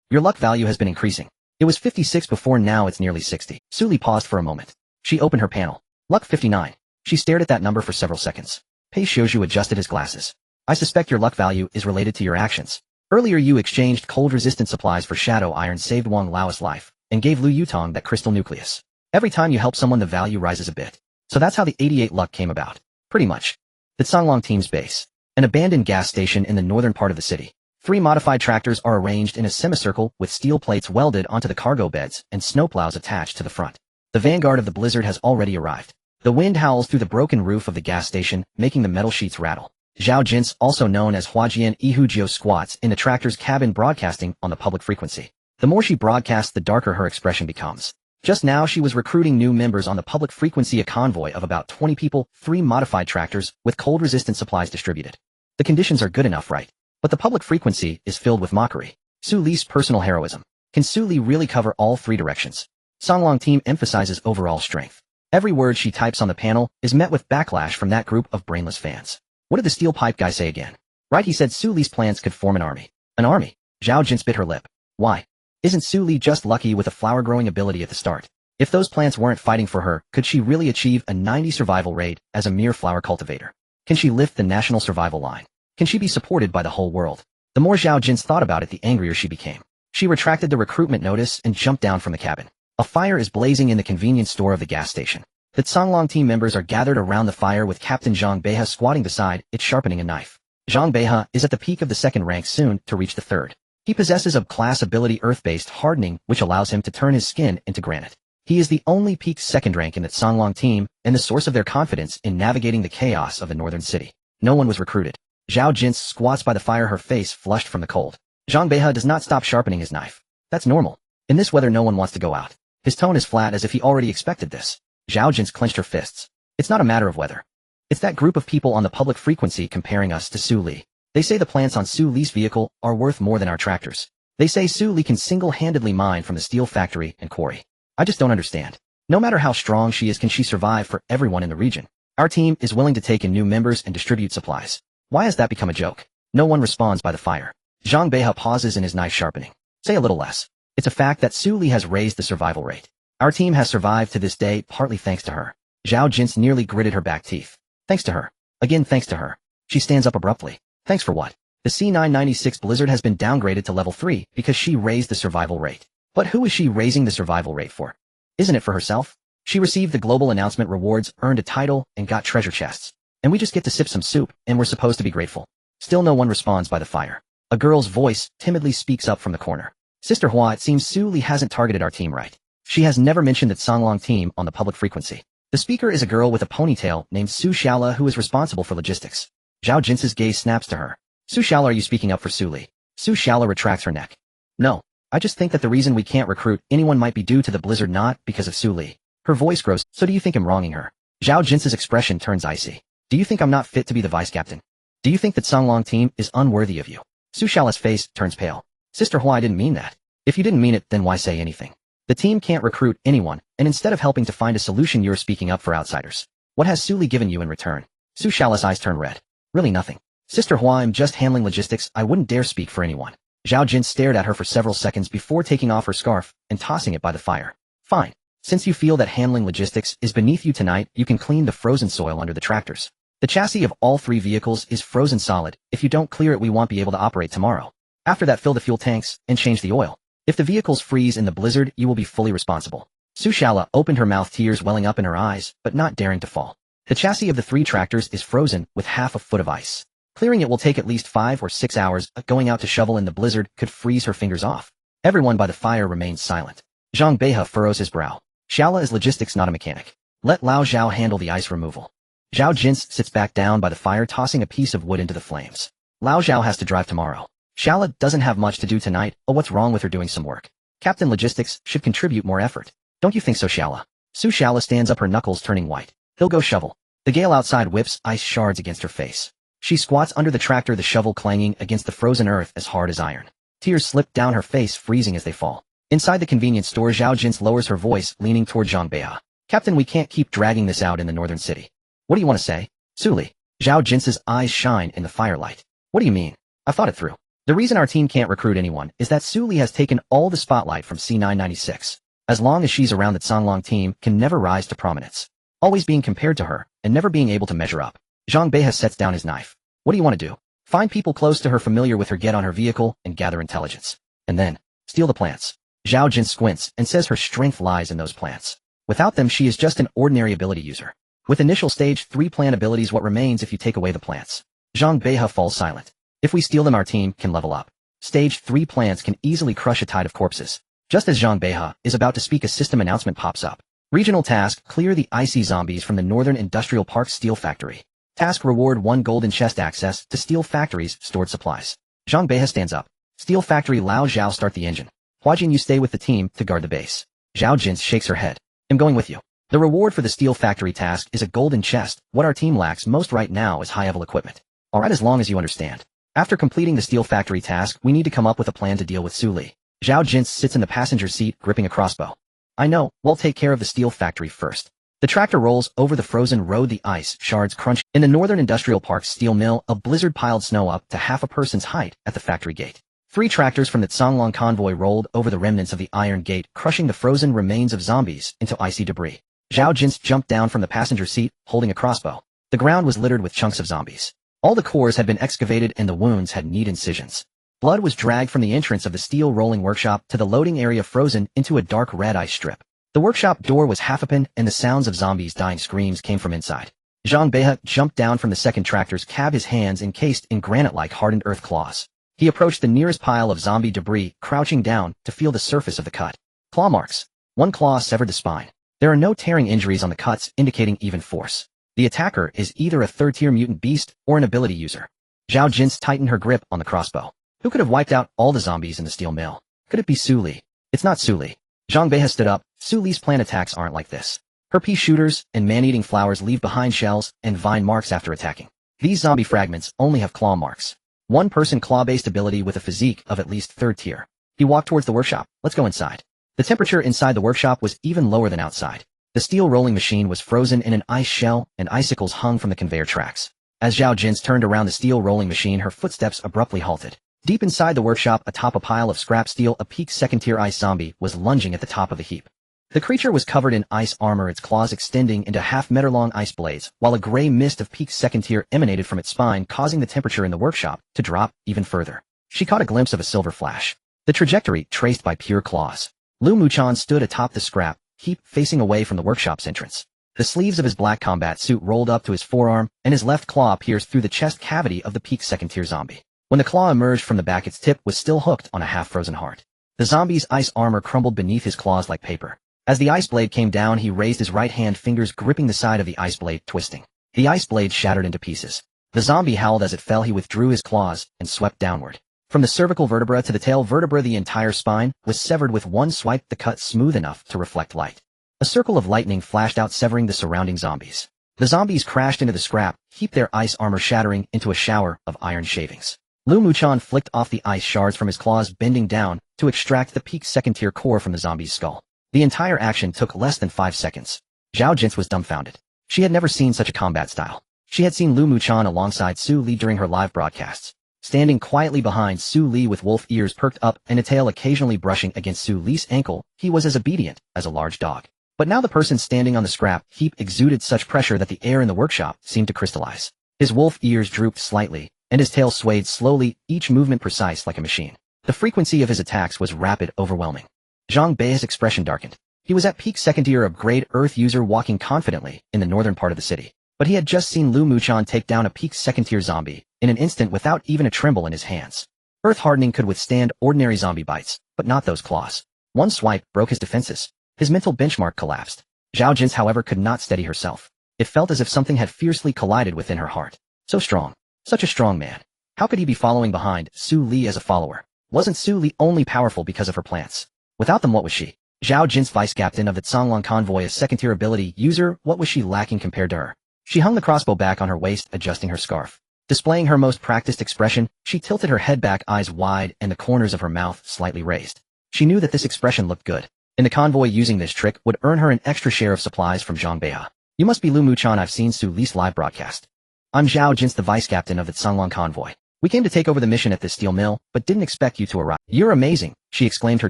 Your luck value has been increasing. It was 56 before, now it's nearly 60. Su Li paused for a moment. She opened her panel. Luck 59. She stared at that number for several seconds. Pei Xiaozhu adjusted his glasses. I suspect your luck value is related to your actions. Earlier you exchanged cold-resistant supplies for shadow iron, saved Wang Lao's life, and gave Lu Yutong that crystal nucleus. Every time you help someone, the value rises a bit. So that's how the 88 luck came about. Pretty much. The Songlong team's base. An abandoned gas station in the northern part of the city. 3 modified tractors are arranged in a semicircle with steel plates welded onto the cargo beds and snowplows attached to the front. The vanguard of the blizzard has already arrived. The wind howls through the broken roof of the gas station, making the metal sheets rattle. Zhao Jin's, also known as Huajian Ihujio, squats in the tractor's cabin, broadcasting on the public frequency. The more she broadcasts, the darker her expression becomes. Just now she was recruiting new members on the public frequency, a convoy of about 20 people, 3 modified tractors, with cold-resistant supplies distributed. The conditions are good enough, right? But the public frequency is filled with mockery. Su Li's personal heroism. Can Su Li really cover all 3 directions? Songlong team emphasizes overall strength. Every word she types on the panel is met with backlash from that group of brainless fans. What did the steel pipe guy say again? Right, he said Su Li's plans could form an army. An army? Zhao Jin bit her lip. Why? Isn't Su Li just lucky with a flower-growing ability at the start? If those plants weren't fighting for her, could she really achieve a 90 survival rate as a mere flower cultivator? Can she lift the national survival line? Can she be supported by the whole world? The more Zhao Jin thought about it, the angrier she became. She retracted the recruitment notice and jumped down from the cabin. A fire is blazing in the convenience store of the gas station. The Songlong team members are gathered around the fire, with Captain Zhang Beihe squatting beside it, sharpening a knife. Zhang Beihe is at the peak of the 2nd rank, soon to reach the 3rd. He possesses a class ability, earth-based hardening, which allows him to turn his skin into granite. He is the only peak 2nd rank in the Songlong team and the source of their confidence in navigating the chaos of the northern city. No one was recruited. Zhao Jin squats by the fire, her face flushed from the cold. Zhang Beihe does not stop sharpening his knife. That's normal. In this weather no one wants to go out. His tone is flat, as if he already expected this. Zhao Jin clenched her fists. It's not a matter of weather. It's that group of people on the public frequency comparing us to Su Li. They say the plants on Su Li's vehicle are worth more than our tractors. They say Su Li can single-handedly mine from the steel factory and quarry. I just don't understand. No matter how strong she is, can she survive for everyone in the region? Our team is willing to take in new members and distribute supplies. Why has that become a joke? No one responds by the fire. Zhang Beihe pauses in his knife sharpening. Say a little less. It's a fact that Su Li has raised the survival rate. Our team has survived to this day, partly thanks to her. Zhao Jin nearly gritted her back teeth. Thanks to her. Again, thanks to her. She stands up abruptly. Thanks for what? The C996 Blizzard has been downgraded to level 3 because she raised the survival rate. But who is she raising the survival rate for? Isn't it for herself? She received the global announcement rewards, earned a title, and got treasure chests. And we just get to sip some soup, and we're supposed to be grateful. Still no one responds by the fire. A girl's voice timidly speaks up from the corner. Sister Hua, it seems Su Li hasn't targeted our team right. She has never mentioned that Songlong team on the public frequency. The speaker is a girl with a ponytail named Su Xiaola, who is responsible for logistics. Zhao Jin's gaze snaps to her. Su Xiaola, are you speaking up for Su Li? Su Xiaola retracts her neck. No. I just think that the reason we can't recruit anyone might be due to the blizzard, not because of Su Li. Her voice grows. So do you think I'm wronging her? Zhao Jin's expression turns icy. Do you think I'm not fit to be the vice captain? Do you think that Songlong team is unworthy of you? Su Xiaola's face turns pale. Sister Hua, I didn't mean that. If you didn't mean it, then why say anything? The team can't recruit anyone, and instead of helping to find a solution, you're speaking up for outsiders. What has Su Li given you in return? Su Xiaola's eyes turn red. Really nothing. Sister Hua, I'm just handling logistics. I wouldn't dare speak for anyone. Zhao Jin stared at her for several seconds before taking off her scarf and tossing it by the fire. Fine. Since you feel that handling logistics is beneath you tonight, you can clean the frozen soil under the tractors. The chassis of all 3 vehicles is frozen solid. If you don't clear it, we won't be able to operate tomorrow. After that, fill the fuel tanks and change the oil. If the vehicles freeze in the blizzard, you will be fully responsible. Su Xiaola opened her mouth, tears welling up in her eyes, but not daring to fall. The chassis of the 3 tractors is frozen with half a foot of ice. Clearing it will take at least 5 or 6 hours. Going out to shovel in the blizzard could freeze her fingers off. Everyone by the fire remains silent. Zhang Beihe furrows his brow. Xiaola is logistics, not a mechanic. Let Lao Zhao handle the ice removal. Zhao Jin sits back down by the fire, tossing a piece of wood into the flames. Lao Zhao has to drive tomorrow. Xiaola doesn't have much to do tonight. Oh, what's wrong with her doing some work? Captain Logistics should contribute more effort. Don't you think so, Xiaola? Su Xiaola stands up, her knuckles turning white. He'll go shovel. The gale outside whips ice shards against her face. She squats under the tractor, the shovel clanging against the frozen earth as hard as iron. Tears slip down her face, freezing as they fall. Inside the convenience store, Zhao Jin lowers her voice, leaning toward Zhang Beihe. Captain, we can't keep dragging this out in the northern city. What do you want to say? Suli. Zhao Jin's eyes shine in the firelight. What do you mean? I've thought it through. The reason our team can't recruit anyone is that Suli has taken all the spotlight from C996. As long as she's around, the Songlong team can never rise to prominence. Always being compared to her, and never being able to measure up. Zhang Beihe sets down his knife. What do you want to do? Find people close to her, familiar with her, get on her vehicle, and gather intelligence. And then, steal the plants. Zhao Jin squints and says her strength lies in those plants. Without them, she is just an ordinary ability user. With initial stage 3 plant abilities, what remains if you take away the plants? Zhang Beihe falls silent. If we steal them, our team can level up. Stage 3 plants can easily crush a tide of corpses. Just as Zhang Beihe is about to speak, a system announcement pops up. Regional task, clear the icy zombies from the Northern Industrial Park Steel Factory. Task, reward 1 golden chest, access to Steel Factory's stored supplies. Zhang Beihe stands up. Steel Factory, Lao Zhao, start the engine. Huajin, you stay with the team to guard the base. Zhao Jin shakes her head. I'm going with you. The reward for the Steel Factory task is a golden chest. What our team lacks most right now is high-level equipment. Alright, as long as you understand. After completing the Steel Factory task, we need to come up with a plan to deal with Suli. Zhao Jin sits in the passenger seat, gripping a crossbow. I know, we'll take care of the Steel Factory first. The tractor rolls over the frozen road, the ice shards crunch. In the Northern Industrial Park steel mill, a blizzard piled snow up to half a person's height at the factory gate. 3 tractors from the Songlong convoy rolled over the remnants of the iron gate, crushing the frozen remains of zombies into icy debris. Zhao Jin jumped down from the passenger seat, holding a crossbow. The ground was littered with chunks of zombies. All the cores had been excavated and the wounds had neat incisions. Blood was dragged from the entrance of the steel rolling workshop to the loading area, frozen into a dark red ice strip. The workshop door was half open and the sounds of zombies' dying screams came from inside. Zhang Beihe jumped down from the second tractor's cab, his hands encased in granite-like hardened earth claws. He approached the nearest pile of zombie debris, crouching down to feel the surface of the cut. Claw marks. 1 claw severed the spine. There are no tearing injuries on the cuts, indicating even force. The attacker is either a 3rd-tier mutant beast or an ability user. Zhao Jin tightened her grip on the crossbow. Who could have wiped out all the zombies in the steel mill? Could it be Suli? It's not Suli. Zhang Beihe stood up. Suli's plant attacks aren't like this. Her pea shooters and man-eating flowers leave behind shells and vine marks after attacking. These zombie fragments only have claw marks. 1-person claw-based ability with a physique of at least 3rd tier. He walked towards the workshop. Let's go inside. The temperature inside the workshop was even lower than outside. The steel rolling machine was frozen in an ice shell, and icicles hung from the conveyor tracks. As Zhao Jin turned around the steel rolling machine, her footsteps abruptly halted. Deep inside the workshop, atop a pile of scrap steel, a peak 2nd-tier ice zombie was lunging at the top of the heap. The creature was covered in ice armor, its claws extending into half-meter-long ice blades, while a gray mist of peak 2nd-tier emanated from its spine, causing the temperature in the workshop to drop even further. She caught a glimpse of a silver flash. The trajectory traced by pure claws. Lu Muchan stood atop the scrap heap, facing away from the workshop's entrance. The sleeves of his black combat suit rolled up to his forearm, and his left claw pierced through the chest cavity of the peak 2nd-tier zombie. When the claw emerged from the back, its tip was still hooked on a half-frozen heart. The zombie's ice armor crumbled beneath his claws like paper. As the ice blade came down, he raised his right hand, fingers gripping the side of the ice blade, twisting. The ice blade shattered into pieces. The zombie howled as it fell. He withdrew his claws and swept downward. From the cervical vertebra to the tail vertebra, the entire spine was severed with one swipe, the cut smooth enough to reflect light. A circle of lightning flashed out, severing the surrounding zombies. The zombies crashed into the scrap heap, their ice armor shattering into a shower of iron shavings. Lu Muchan flicked off the ice shards from his claws, bending down to extract the peak 2nd-tier core from the zombie's skull. The entire action took less than 5 seconds. Zhao Jin was dumbfounded. She had never seen such a combat style. She had seen Lu Muchan alongside Su Li during her live broadcasts. Standing quietly behind Su Li with wolf ears perked up and a tail occasionally brushing against Su Li's ankle, he was as obedient as a large dog. But now the person standing on the scrap heap exuded such pressure that the air in the workshop seemed to crystallize. His wolf ears drooped slightly, and his tail swayed slowly, each movement precise like a machine. The frequency of his attacks was rapid, overwhelming. Zhang Bei's expression darkened. He was at peak second-tier upgrade Earth user walking confidently in the northern part of the city. But he had just seen Lu Muchan take down a peak second-tier zombie in an instant without even a tremble in his hands. Earth hardening could withstand ordinary zombie bites, but not those claws. One swipe broke his defenses. His mental benchmark collapsed. Zhao Jin's, however, could not steady herself. It felt as if something had fiercely collided within her heart. So strong. Such a strong man. How could he be following behind Su Li as a follower? Wasn't Su Li only powerful because of her plants? Without them, what was she? Zhao Jin's vice captain of the Songlong convoy, a second-tier ability user, what was she lacking compared to her? She hung the crossbow back on her waist, adjusting her scarf. Displaying her most practiced expression, she tilted her head back, eyes wide, and the corners of her mouth slightly raised. She knew that this expression looked good. In the convoy, using this trick would earn her an extra share of supplies from Zhang Beiha. You must be Lu Muchan. I've seen Su Li's live broadcast. I'm Zhao Jin's, the vice captain of the Songlong convoy. We came to take over the mission at this steel mill, but didn't expect you to arrive. You're amazing, she exclaimed, her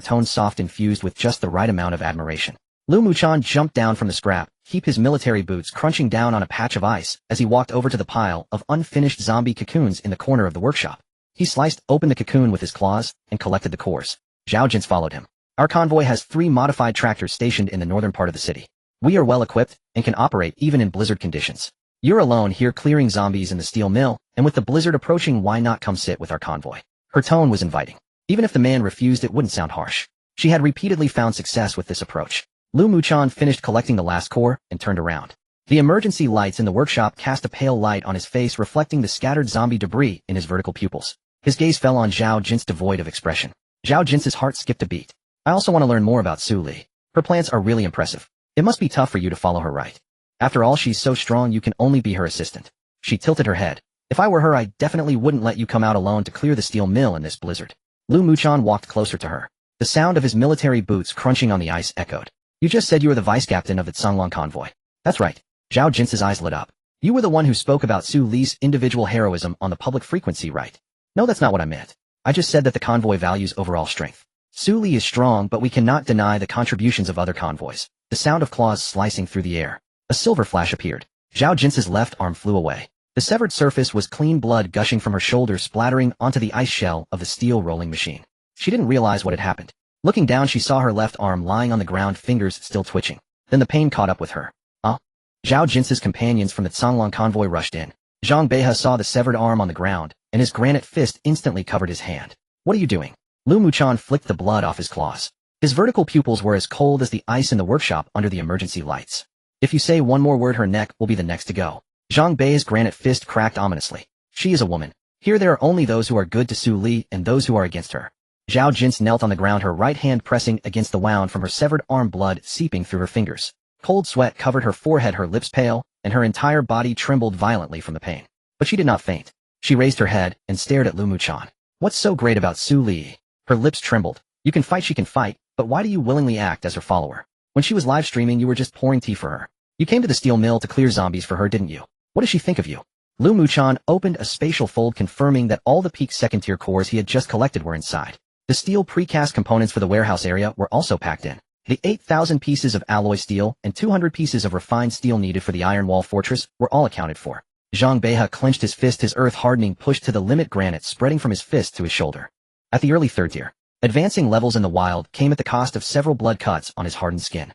tone soft infused with just the right amount of admiration. Lu Muchan jumped down from the scrap heap, his military boots crunching down on a patch of ice as he walked over to the pile of unfinished zombie cocoons in the corner of the workshop. He sliced open the cocoon with his claws and collected the cores. Zhao Jin followed him. Our convoy has 3 modified tractors stationed in the northern part of the city. We are well equipped and can operate even in blizzard conditions. You're alone here clearing zombies in the steel mill, and with the blizzard approaching, why not come sit with our convoy? Her tone was inviting. Even if the man refused, it wouldn't sound harsh. She had repeatedly found success with this approach. Lu Muchan finished collecting the last core and turned around. The emergency lights in the workshop cast a pale light on his face, reflecting the scattered zombie debris in his vertical pupils. His gaze fell on Zhao Jin's, devoid of expression. Zhao Jin's heart skipped a beat. I also want to learn more about Su Li. Her plans are really impressive. It must be tough for you to follow her, right? After all, she's so strong you can only be her assistant. She tilted her head. If I were her, I definitely wouldn't let you come out alone to clear the steel mill in this blizzard. Lu Muchan walked closer to her. The sound of his military boots crunching on the ice echoed. You just said you were the vice captain of the Songlong convoy. That's right. Zhao Jin's eyes lit up. You were the one who spoke about Su Li's individual heroism on the public frequency, right? No, that's not what I meant. I just said that the convoy values overall strength. Su Li is strong, but we cannot deny the contributions of other convoys. The sound of claws slicing through the air. A silver flash appeared. Zhao Jin's left arm flew away. The severed surface was clean, blood gushing from her shoulder, splattering onto the ice shell of the steel rolling machine. She didn't realize what had happened. Looking down, she saw her left arm lying on the ground, fingers still twitching. Then the pain caught up with her. Zhao Jin's companions from the Songlong convoy rushed in. Zhang Beiha saw the severed arm on the ground, and his granite fist instantly covered his hand. What are you doing? Lu Muchan flicked the blood off his claws. His vertical pupils were as cold as the ice in the workshop under the emergency lights. If you say one more word, her neck will be the next to go. Zhang Bei's granite fist cracked ominously. She is a woman. Here there are only those who are good to Su Li and those who are against her. Zhao Jin knelt on the ground, her right hand pressing against the wound from her severed arm, blood seeping through her fingers. Cold sweat covered her forehead, her lips pale, and her entire body trembled violently from the pain. But she did not faint. She raised her head and stared at Lu Muchan. What's so great about Su Li? Her lips trembled. You can fight, she can fight, but why do you willingly act as her follower? When she was live streaming, you were just pouring tea for her. You came to the steel mill to clear zombies for her, didn't you? What does she think of you? Lu Muchan opened a spatial fold, confirming that all the peak second-tier cores he had just collected were inside. The steel precast components for the warehouse area were also packed in. The 8,000 pieces of alloy steel and 200 pieces of refined steel needed for the iron wall fortress were all accounted for. Zhang Beiha clenched his fist, his earth hardening pushed to the limit, granite spreading from his fist to his shoulder. At the early third tier, advancing levels in the wild came at the cost of several blood cuts on his hardened skin.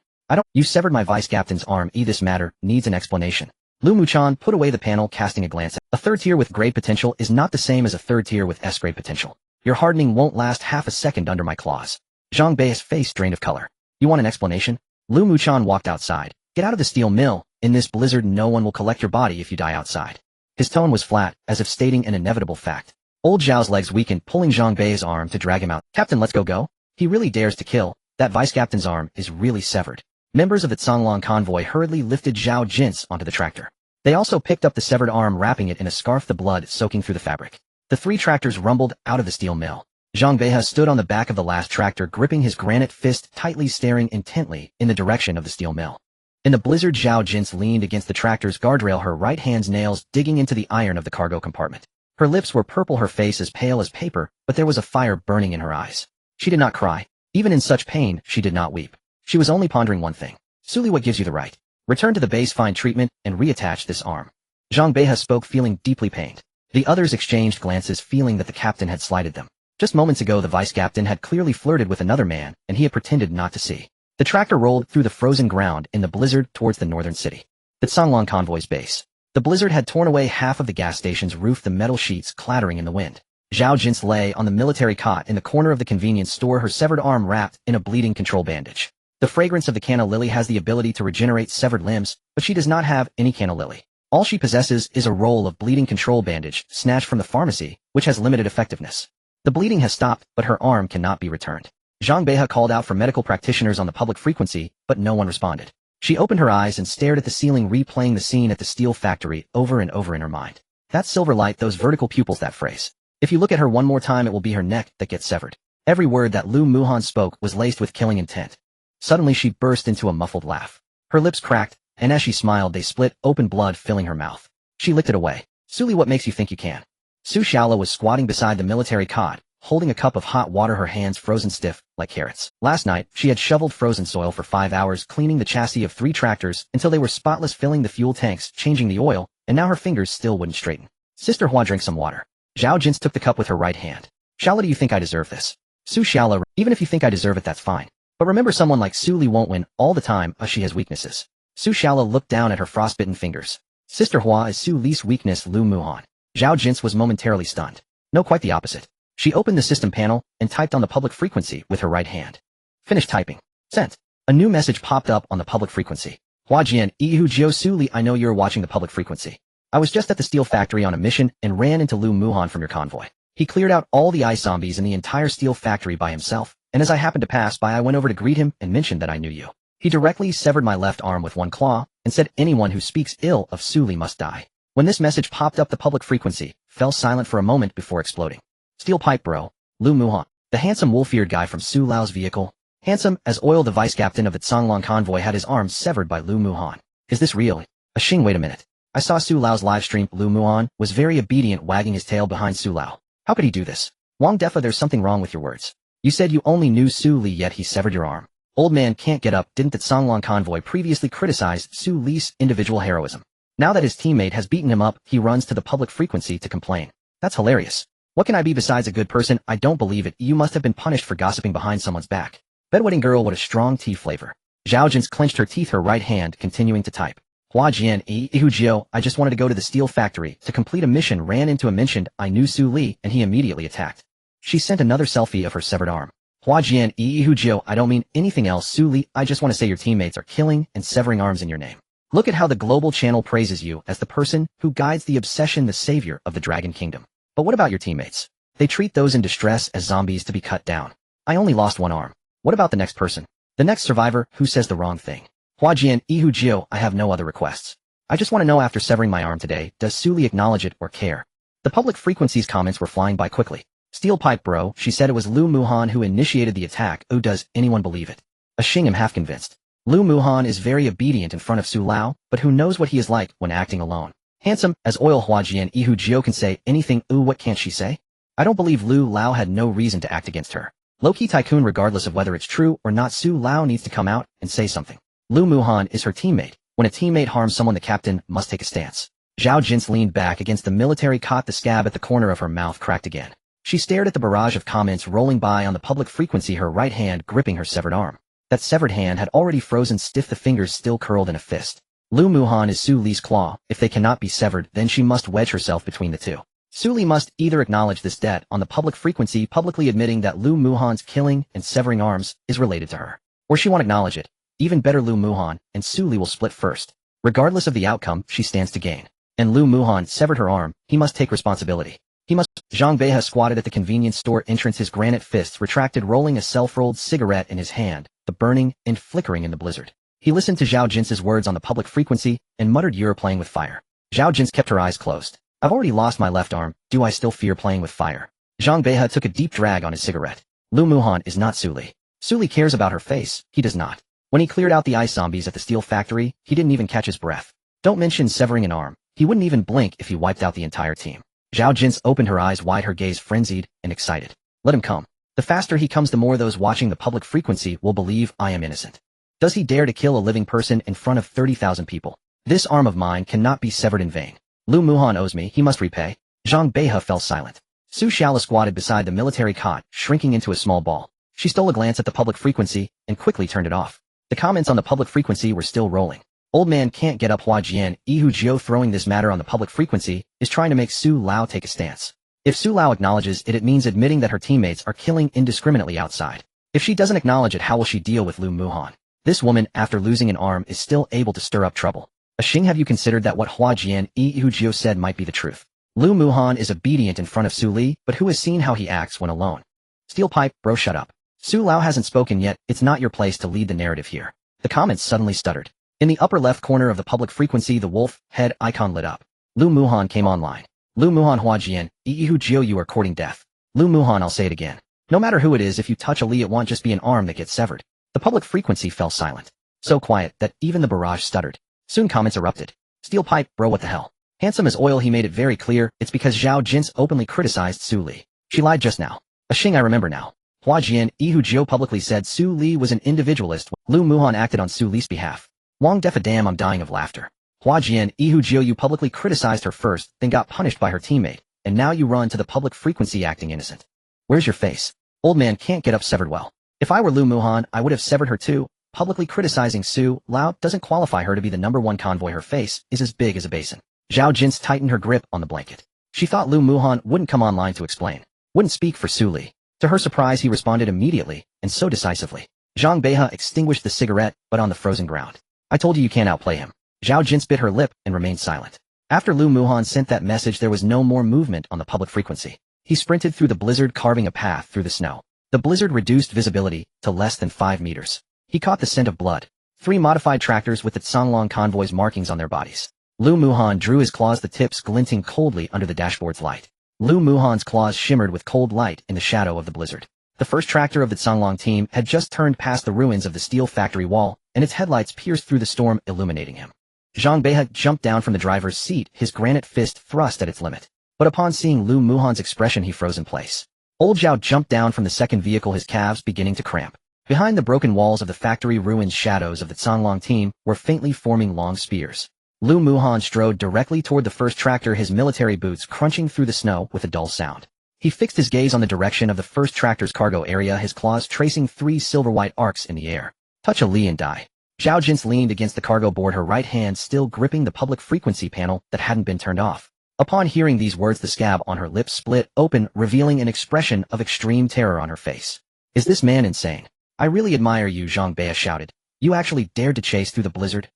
You severed my vice captain's arm. This matter needs an explanation. Lu Muchan put away the panel, casting a glance at a third tier with grade potential is not the same as a third tier with S grade potential. Your hardening won't last half a second under my claws. Zhang Bei's face drained of color. You want an explanation? Lu Muchan walked outside. Get out of the steel mill. In this blizzard, no one will collect your body if you die outside. His tone was flat, as if stating an inevitable fact. Old Zhao's legs weakened, pulling Zhang Bei's arm to drag him out. Captain, let's go. He really dares to kill. That vice captain's arm is really severed. Members of the Songlong convoy hurriedly lifted Zhao Jin's onto the tractor. They also picked up the severed arm, wrapping it in a scarf, the blood soaking through the fabric. The 3 tractors rumbled out of the steel mill. Zhang Beiha stood on the back of the last tractor, gripping his granite fist tightly, staring intently in the direction of the steel mill. In the blizzard, Zhao Jin leaned against the tractor's guardrail, her right hand's nails digging into the iron of the cargo compartment. Her lips were purple, her face as pale as paper, but there was a fire burning in her eyes. She did not cry. Even in such pain, she did not weep. She was only pondering one thing. Suli, what gives you the right? Return to the base, find treatment, and reattach this arm. Zhang Beha spoke, feeling deeply pained. The others exchanged glances, feeling that the captain had slighted them. Just moments ago the vice-captain had clearly flirted with another man, and he had pretended not to see. The tractor rolled through the frozen ground in the blizzard towards the northern city. The Songlong convoy's base. The blizzard had torn away half of the gas station's roof, the metal sheets clattering in the wind. Zhao Jin's lay on the military cot in the corner of the convenience store, her severed arm wrapped in a bleeding control bandage. The fragrance of the canna lily has the ability to regenerate severed limbs, but she does not have any canna lily. All she possesses is a roll of bleeding control bandage snatched from the pharmacy, which has limited effectiveness. The bleeding has stopped, but her arm cannot be returned. Zhang Beha called out for medical practitioners on the public frequency, but no one responded. She opened her eyes and stared at the ceiling, replaying the scene at the steel factory over and over in her mind. That silver light, those vertical pupils, that phrase. If you look at her one more time, it will be her neck that gets severed. Every word that Lu Muhan spoke was laced with killing intent. Suddenly she burst into a muffled laugh. Her lips cracked, and as she smiled they split open, blood filling her mouth. She licked it away. Suli, what makes you think you can? Su Xiaola was squatting beside the military cot, holding a cup of hot water, her hands frozen stiff, like carrots. Last night, she had shoveled frozen soil for 5 hours, cleaning the chassis of 3 tractors until they were spotless, filling the fuel tanks, changing the oil, and now her fingers still wouldn't straighten. Sister Hua, drink some water. Zhao Jins took the cup with her right hand. Xiaola, do you think I deserve this? Su Xiaola, even if you think I deserve it, that's fine. But remember, someone like Su Li won't win all the time, as she has weaknesses. Su Xiaola looked down at her frostbitten fingers. Sister Hua is Su Li's weakness, Lu Muhan. Zhao Jins was momentarily stunned. No, quite the opposite. She opened the system panel and typed on the public frequency with her right hand. Finished typing. Sent. A new message popped up on the public frequency. Hua Jian, Ihu Jiu Su Li, I know you're watching the public frequency. I was just at the steel factory on a mission and ran into Lu Muhan from your convoy. He cleared out all the ice zombies in the entire steel factory by himself, and as I happened to pass by I went over to greet him and mentioned that I knew you. He directly severed my left arm with one claw and said anyone who speaks ill of Su Li must die. When this message popped up, the public frequency fell silent for a moment before exploding. Steel pipe, bro. Lu Muhan, the handsome wolf-eared guy from Su Lao's vehicle. Handsome as oil, the vice-captain of the Songlong convoy had his arm severed by Lu Muhan. Is this real? Xing, wait a minute. I saw Su Lao's live stream. Lu Muhan was very obedient, wagging his tail behind Su Lao. How could he do this? Wang Defa, there's something wrong with your words. You said you only knew Su Li, yet he severed your arm. Old man can't get up. Didn't the Songlong convoy previously criticize Su Li's individual heroism? Now that his teammate has beaten him up, he runs to the public frequency to complain. That's hilarious. What can I be besides a good person? I don't believe it. You must have been punished for gossiping behind someone's back. Bedwetting girl, what a strong tea flavor. Zhao Jins clenched her teeth, her right hand continuing to type. Hua Jian, Ihu Jiu, I just wanted to go to the steel factory to complete a mission, ran into a mentioned I knew Su Li, and he immediately attacked. She sent another selfie of her severed arm. Hua Jian, Ihu Jiu, I don't mean anything else, Su Li, I just want to say your teammates are killing and severing arms in your name. Look at how the global channel praises you as the person who guides the obsession, the savior of the Dragon Kingdom. But what about your teammates? They treat those in distress as zombies to be cut down. I only lost one arm. What about the next person? The next survivor who says the wrong thing? Hua Jian, Ihu Jiu, I have no other requests. I just want to know, after severing my arm today, does Su Li acknowledge it or care? The public frequency's comments were flying by quickly. Steel pipe, bro, she said it was Lu Muhan who initiated the attack. Oh, does anyone believe it? Xing, am half convinced. Lu Muhan is very obedient in front of Su Lao, but who knows what he is like when acting alone. Handsome as oil, Hua Jian, Ihu Jiu can say anything. Ooh, what can't she say? I don't believe Lu Lao had no reason to act against her. Low-key tycoon, regardless of whether it's true or not, Su Lao needs to come out and say something. Lu Muhan is her teammate. When a teammate harms someone, the captain must take a stance. Zhao Jins leaned back against the military cot, the scab at the corner of her mouth cracked again. She stared at the barrage of comments rolling by on the public frequency, her right hand gripping her severed arm. That severed hand had already frozen stiff, the fingers still curled in a fist. Lu Muhan is Su Li's claw. If they cannot be severed, then she must wedge herself between the two. Su Li must either acknowledge this debt on the public frequency, publicly admitting that Lu Muhan's killing and severing arms is related to her, or she won't acknowledge it. Even better, Lu Muhan and Su Li will split first. Regardless of the outcome, she stands to gain. And Lu Muhan severed her arm. He must take responsibility. He must. Zhang Beha squatted at the convenience store entrance, his granite fists retracted, rolling a self-rolled cigarette in his hand, the burning and flickering in the blizzard. He listened to Zhao Jins's words on the public frequency and muttered, "You're playing with fire." Zhao Jins kept her eyes closed. I've already lost my left arm. Do I still fear playing with fire? Zhang Beha took a deep drag on his cigarette. Lu Muhan is not Su Li. Su Li cares about her face. He does not. When he cleared out the ice zombies at the steel factory, he didn't even catch his breath. Don't mention severing an arm. He wouldn't even blink if he wiped out the entire team. Zhao Jin's opened her eyes wide, her gaze frenzied and excited. Let him come. The faster he comes, the more those watching the public frequency will believe I am innocent. Does he dare to kill a living person in front of 30,000 people? This arm of mine cannot be severed in vain. Lu Muhan owes me, he must repay. Zhang Beihe fell silent. Su Xiaola squatted beside the military cot, shrinking into a small ball. She stole a glance at the public frequency and quickly turned it off. The comments on the public frequency were still rolling. Old man can't get up. Hua Jian, Yihu Jiu throwing this matter on the public frequency is trying to make Su Lao take a stance. If Su Lao acknowledges it, it means admitting that her teammates are killing indiscriminately outside. If she doesn't acknowledge it, how will she deal with Lu Muhan? This woman, after losing an arm, is still able to stir up trouble. Xing, have you considered that what Hua Jian, Yihu Jiu said might be the truth? Lu Muhan is obedient in front of Su Li, but who has seen how he acts when alone? Steel pipe, bro, shut up. Su Lao hasn't spoken yet, it's not your place to lead the narrative here. The comments suddenly stuttered. In the upper left corner of the public frequency, the wolf head icon lit up. Lu Muhan came online. Lu Muhan, Hua Jian, Yihu Jiu, you are courting death. Lu Muhan, I'll say it again. No matter who it is, if you touch a Li, it won't just be an arm that gets severed. The public frequency fell silent. So quiet that even the barrage stuttered. Soon comments erupted. Steel pipe, bro, what the hell? Handsome as oil, he made it very clear it's because Zhao Jin's openly criticized Su Li. She lied just now. Xing, I remember now. Hua Jian, Yihu Jiu publicly said Su Li was an individualist. Lu Muhan acted on Su Li's behalf. Wang defa, damn, I'm dying of laughter. Hua Jian, Yihu Jiu, you publicly criticized her first, then got punished by her teammate, and now you run to the public frequency acting innocent. Where's your face? Old man can't get up severed well. If I were Lu Muhan, I would have severed her too. Publicly criticizing Su Lao doesn't qualify her to be the #1 convoy. Her face is as big as a basin. Zhao Jin tightened her grip on the blanket. She thought Lu Muhan wouldn't come online to explain. Wouldn't speak for Su Li. To her surprise, he responded immediately, and so decisively. Zhang Beihe extinguished the cigarette, but on the frozen ground. I told you can't outplay him. Zhao Jin bit her lip and remained silent. After Lu Muhan sent that message, there was no more movement on the public frequency. He sprinted through the blizzard, carving a path through the snow. The blizzard reduced visibility to less than 5 meters. He caught the scent of blood. 3 modified tractors with the Songlong convoy's markings on their bodies. Lu Muhan drew his claws, the tips glinting coldly under the dashboard's light. Lu Muhan's claws shimmered with cold light in the shadow of the blizzard. The first tractor of the Songlong team had just turned past the ruins of the steel factory wall, and its headlights pierced through the storm, illuminating him. Zhang Beihe jumped down from the driver's seat, his granite fist thrust at its limit. But upon seeing Lu Muhan's expression, he froze in place. Old Zhao jumped down from the second vehicle, his calves beginning to cramp. Behind the broken walls of the factory ruins, shadows of the Songlong team were faintly forming long spears. Lu Muhan strode directly toward the first tractor, his military boots crunching through the snow with a dull sound. He fixed his gaze on the direction of the first tractor's cargo area, his claws tracing 3 silver-white arcs in the air. Touch a Li and die. Zhao Jin leaned against the cargo board, her right hand still gripping the public frequency panel that hadn't been turned off. Upon hearing these words, the scab on her lips split open, revealing an expression of extreme terror on her face. Is this man insane? I really admire you, Zhang Beihe shouted. You actually dared to chase through the blizzard?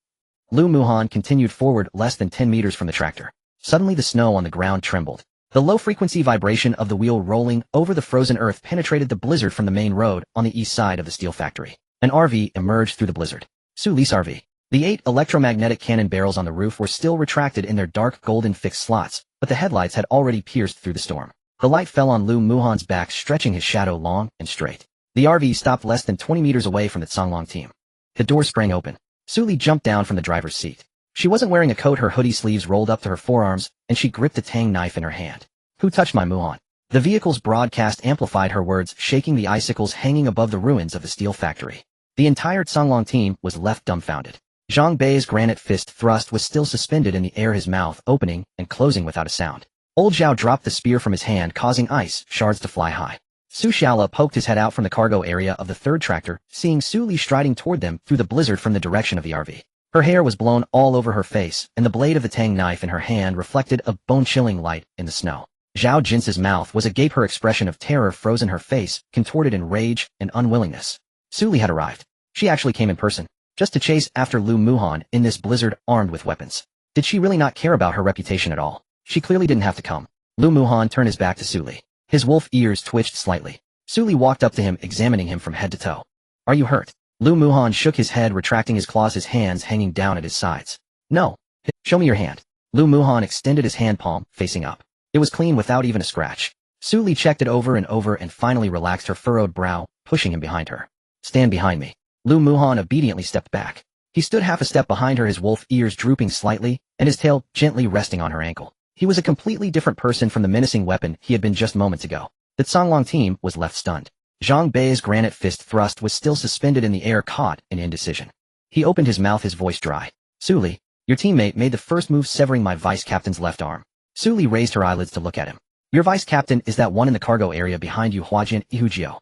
Lu Muhan continued forward less than 10 meters from the tractor. Suddenly the snow on the ground trembled. The low-frequency vibration of the wheel rolling over the frozen earth penetrated the blizzard from the main road on the east side of the steel factory. An RV emerged through the blizzard. Su Li's RV. The 8 electromagnetic cannon barrels on the roof were still retracted in their dark golden fixed slots, but the headlights had already pierced through the storm. The light fell on Lu Muhan's back, stretching his shadow long and straight. The RV stopped less than 20 meters away from the Songlong team. The door sprang open. Su Li jumped down from the driver's seat. She wasn't wearing a coat, her hoodie sleeves rolled up to her forearms, and she gripped a tang knife in her hand. Who touched my Muhan? The vehicle's broadcast amplified her words, shaking the icicles hanging above the ruins of the steel factory. The entire Songlong team was left dumbfounded. Zhang Bei's granite fist thrust was still suspended in the air, his mouth opening and closing without a sound. Old Zhao dropped the spear from his hand, causing ice shards to fly high. Su Xiaola poked his head out from the cargo area of the third tractor, seeing Su Li striding toward them through the blizzard from the direction of the RV. Her hair was blown all over her face, and the blade of the tang knife in her hand reflected a bone-chilling light in the snow. Zhao Jin's mouth was agape, her expression of terror frozen, her face contorted in rage and unwillingness. Su Li had arrived. She actually came in person, just to chase after Lu Muhan in this blizzard, armed with weapons. Did she really not care about her reputation at all? She clearly didn't have to come. Lu Muhan turned his back to Su Li. His wolf ears twitched slightly. Su Li walked up to him, examining him from head to toe. Are you hurt? Lu Muhan shook his head, retracting his claws, his hands hanging down at his sides. No. Show me your hand. Lu Muhan extended his hand palm, facing up. It was clean without even a scratch. Su Li checked it over and finally relaxed her furrowed brow, pushing him behind her. Stand behind me. Lu Muhan obediently stepped back. He stood half a step behind her, his wolf ears drooping slightly, and his tail gently resting on her ankle. He was a completely different person from the menacing weapon he had been just moments ago. The Songlong team was left stunned. Zhang Bei's granite fist thrust was still suspended in the air, caught in indecision. He opened his mouth, his voice dry. Su Li, your teammate made the first move, severing my vice captain's left arm. Su Li raised her eyelids to look at him. Your vice captain is that one in the cargo area behind you, Huajian Ihujio?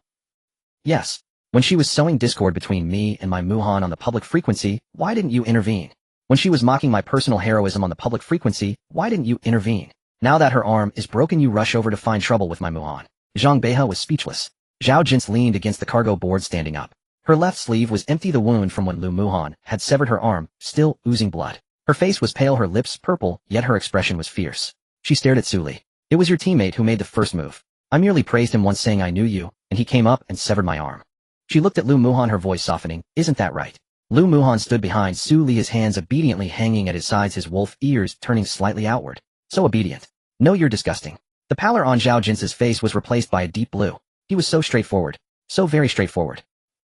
Yes. When she was sowing discord between me and my Muhan on the public frequency, why didn't you intervene? When she was mocking my personal heroism on the public frequency, why didn't you intervene? Now that her arm is broken, you rush over to find trouble with my Muhan. Zhang Beihe was speechless. Zhao Jin's leaned against the cargo board, standing up. Her left sleeve was empty, the wound from when Lu Muhan had severed her arm, still oozing blood. Her face was pale, her lips purple, yet her expression was fierce. She stared at Su Li. It was your teammate who made the first move. I merely praised him once, saying I knew you, and he came up and severed my arm. She looked at Lu Muhan, her voice softening. Isn't that right? Lu Muhan stood behind Su Li, his hands obediently hanging at his sides, his wolf ears turning slightly outward. So obedient. No, you're disgusting. The pallor on Zhao Jin's face was replaced by a deep blue. He was so straightforward. So very straightforward.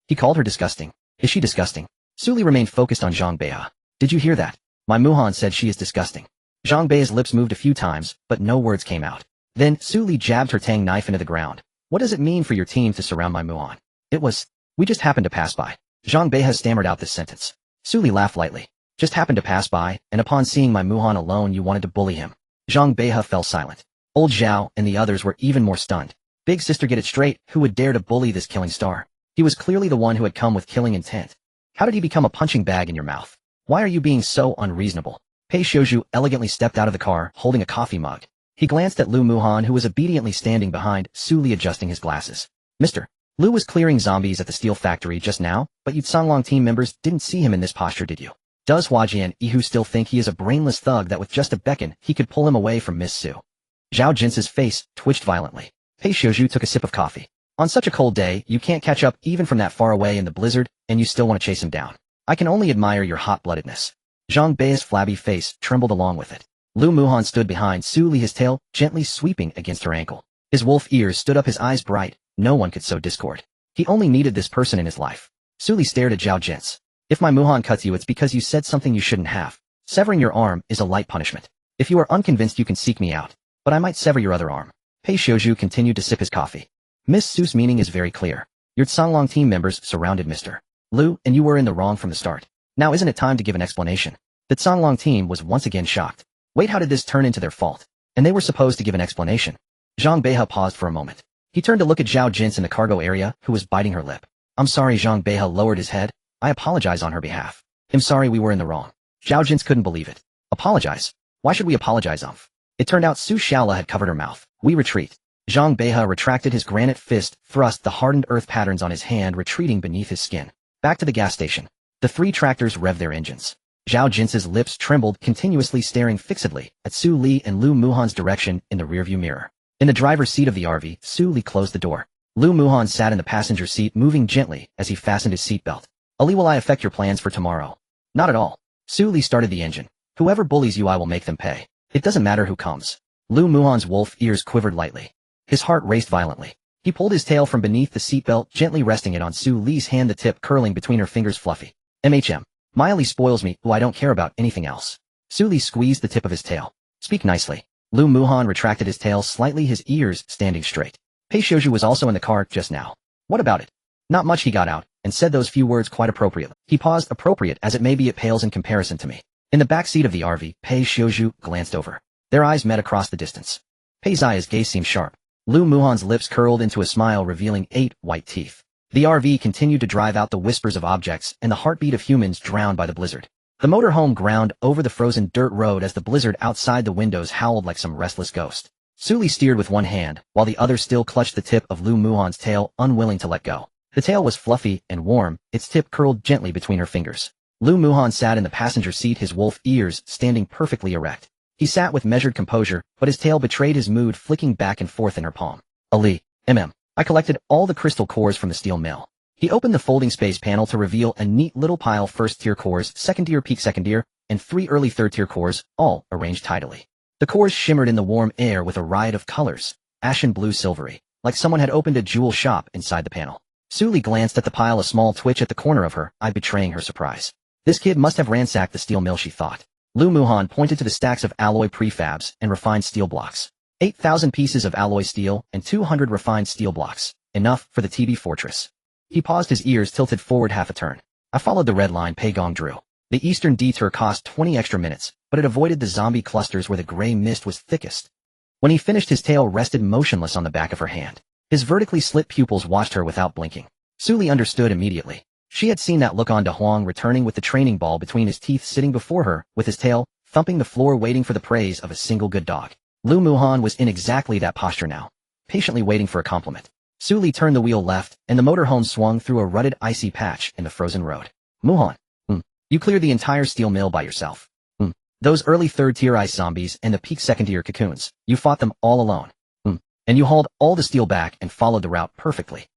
He called her disgusting. Is she disgusting? Su Li remained focused on Zhang Beihe. Did you hear that? My Muhan said she is disgusting. Zhang Bei's lips moved a few times, but no words came out. Then, Su Li jabbed her tang knife into the ground. What does it mean for your team to surround my Muhan? We just happened to pass by. Zhang Beihe stammered out this sentence. Su Li laughed lightly. Just happened to pass by, and upon seeing my Muhan alone you wanted to bully him. Zhang Beihe fell silent. Old Zhao and the others were even more stunned. Big sister, get it straight, who would dare to bully this killing star? He was clearly the one who had come with killing intent. How did he become a punching bag in your mouth? Why are you being so unreasonable? Pei Xiuzhu elegantly stepped out of the car, holding a coffee mug. He glanced at Lu Muhan, who was obediently standing behind Su Li, adjusting his glasses. Mister, Lu was clearing zombies at the steel factory just now, but you Songlong team members didn't see him in this posture, did you? Does Huajian Ihu still think he is a brainless thug that with just a beckon he could pull him away from Miss Su? Zhao Jin's face twitched violently. Pei Xiuzhu took a sip of coffee. On such a cold day, you can't catch up even from that far away in the blizzard, and you still want to chase him down. I can only admire your hot-bloodedness. Zhang Bei's flabby face trembled along with it. Lu Muhan stood behind Su Li, his tail gently sweeping against her ankle. His wolf ears stood up, his eyes bright. No one could sow discord. He only needed this person in his life. Su Li stared at Zhao Jin's. If my Muhan cuts you, it's because you said something you shouldn't have. Severing your arm is a light punishment. If you are unconvinced, you can seek me out. But I might sever your other arm. Pei Xiuzhu continued to sip his coffee. Miss Su's meaning is very clear. Your Songlong team members surrounded Mr. Lu, and you were in the wrong from the start. Now isn't it time to give an explanation? The Songlong team was once again shocked. Wait, how did this turn into their fault? And they were supposed to give an explanation. Zhang Beihe paused for a moment. He turned to look at Zhao Jin's in the cargo area, who was biting her lip. I'm sorry. Zhang Beihe lowered his head. I apologize on her behalf. I'm sorry, we were in the wrong. Zhao Jin's couldn't believe it. Apologize? Why should we apologize, It turned out Su Shaola had covered her mouth. We retreat. Zhang Beihe retracted his granite fist, thrust the hardened earth patterns on his hand retreating beneath his skin. Back to the gas station. The three tractors revved their engines. Zhao Jin's lips trembled, continuously staring fixedly at Su Li and Lu Muhan's direction in the rearview mirror. In the driver's seat of the RV, Su Li closed the door. Lu Muhan sat in the passenger seat, moving gently as he fastened his seatbelt. Ali, will I affect your plans for tomorrow? Not at all. Su Li started the engine. Whoever bullies you, I will make them pay. It doesn't matter who comes. Lu Muhan's wolf ears quivered lightly. His heart raced violently. He pulled his tail from beneath the seatbelt, gently resting it on Su Li's hand, the tip curling between her fingers fluffy. Miley spoils me, who I don't care about anything else. Su Li squeezed the tip of his tail. Speak nicely. Lu Muhan retracted his tail slightly, his ears standing straight. Pei Xiuzhu was also in the car just now. What about it? Not much. He got out, and said those few words quite appropriately. He paused. Appropriate as it may be, it pales in comparison to me. In the back seat of the RV, Pei Xiuzhu glanced over. Their eyes met across the distance. Pei's eyes gaze seemed sharp. Lu Muhan's lips curled into a smile, revealing 8 white teeth. The RV continued to drive out, the whispers of objects and the heartbeat of humans drowned by the blizzard. The motorhome ground over the frozen dirt road as the blizzard outside the windows howled like some restless ghost. Su Li steered with one hand, while the other still clutched the tip of Lu Muhan's tail, unwilling to let go. The tail was fluffy and warm, its tip curled gently between her fingers. Lu Muhan sat in the passenger seat, his wolf ears standing perfectly erect. He sat with measured composure, but his tail betrayed his mood, flicking back and forth in her palm. Ali, I collected all the crystal cores from the steel mill. He opened the folding space panel to reveal a neat little pile: first-tier cores, second-tier peak second-tier, and 3 early third-tier cores, all arranged tidily. The cores shimmered in the warm air with a riot of colors, ashen blue, silvery, like someone had opened a jewel shop inside the panel. Su Li glanced at the pile, a small twitch at the corner of her eye betraying her surprise. This kid must have ransacked the steel mill, she thought. Lu Muhan pointed to the stacks of alloy prefabs and refined steel blocks. 8,000 pieces of alloy steel and 200 refined steel blocks. Enough for the TB fortress. He paused, his ears tilted forward half a turn. I followed the red line Pei Gong drew. The eastern detour cost 20 extra minutes, but it avoided the zombie clusters where the gray mist was thickest. When he finished, his tail rested motionless on the back of her hand. His vertically slit pupils watched her without blinking. Su Li understood immediately. She had seen that look on De Huang returning with the training ball between his teeth, sitting before her, with his tail thumping the floor, waiting for the praise of a single good dog. Lu Muhan was in exactly that posture now, patiently waiting for a compliment. Su Li turned the wheel left, and the motorhome swung through a rutted, icy patch in the frozen road. Muhan, you cleared the entire steel mill by yourself. Those early third-tier ice zombies and the peak second-tier cocoons, you fought them all alone. And you hauled all the steel back and followed the route perfectly.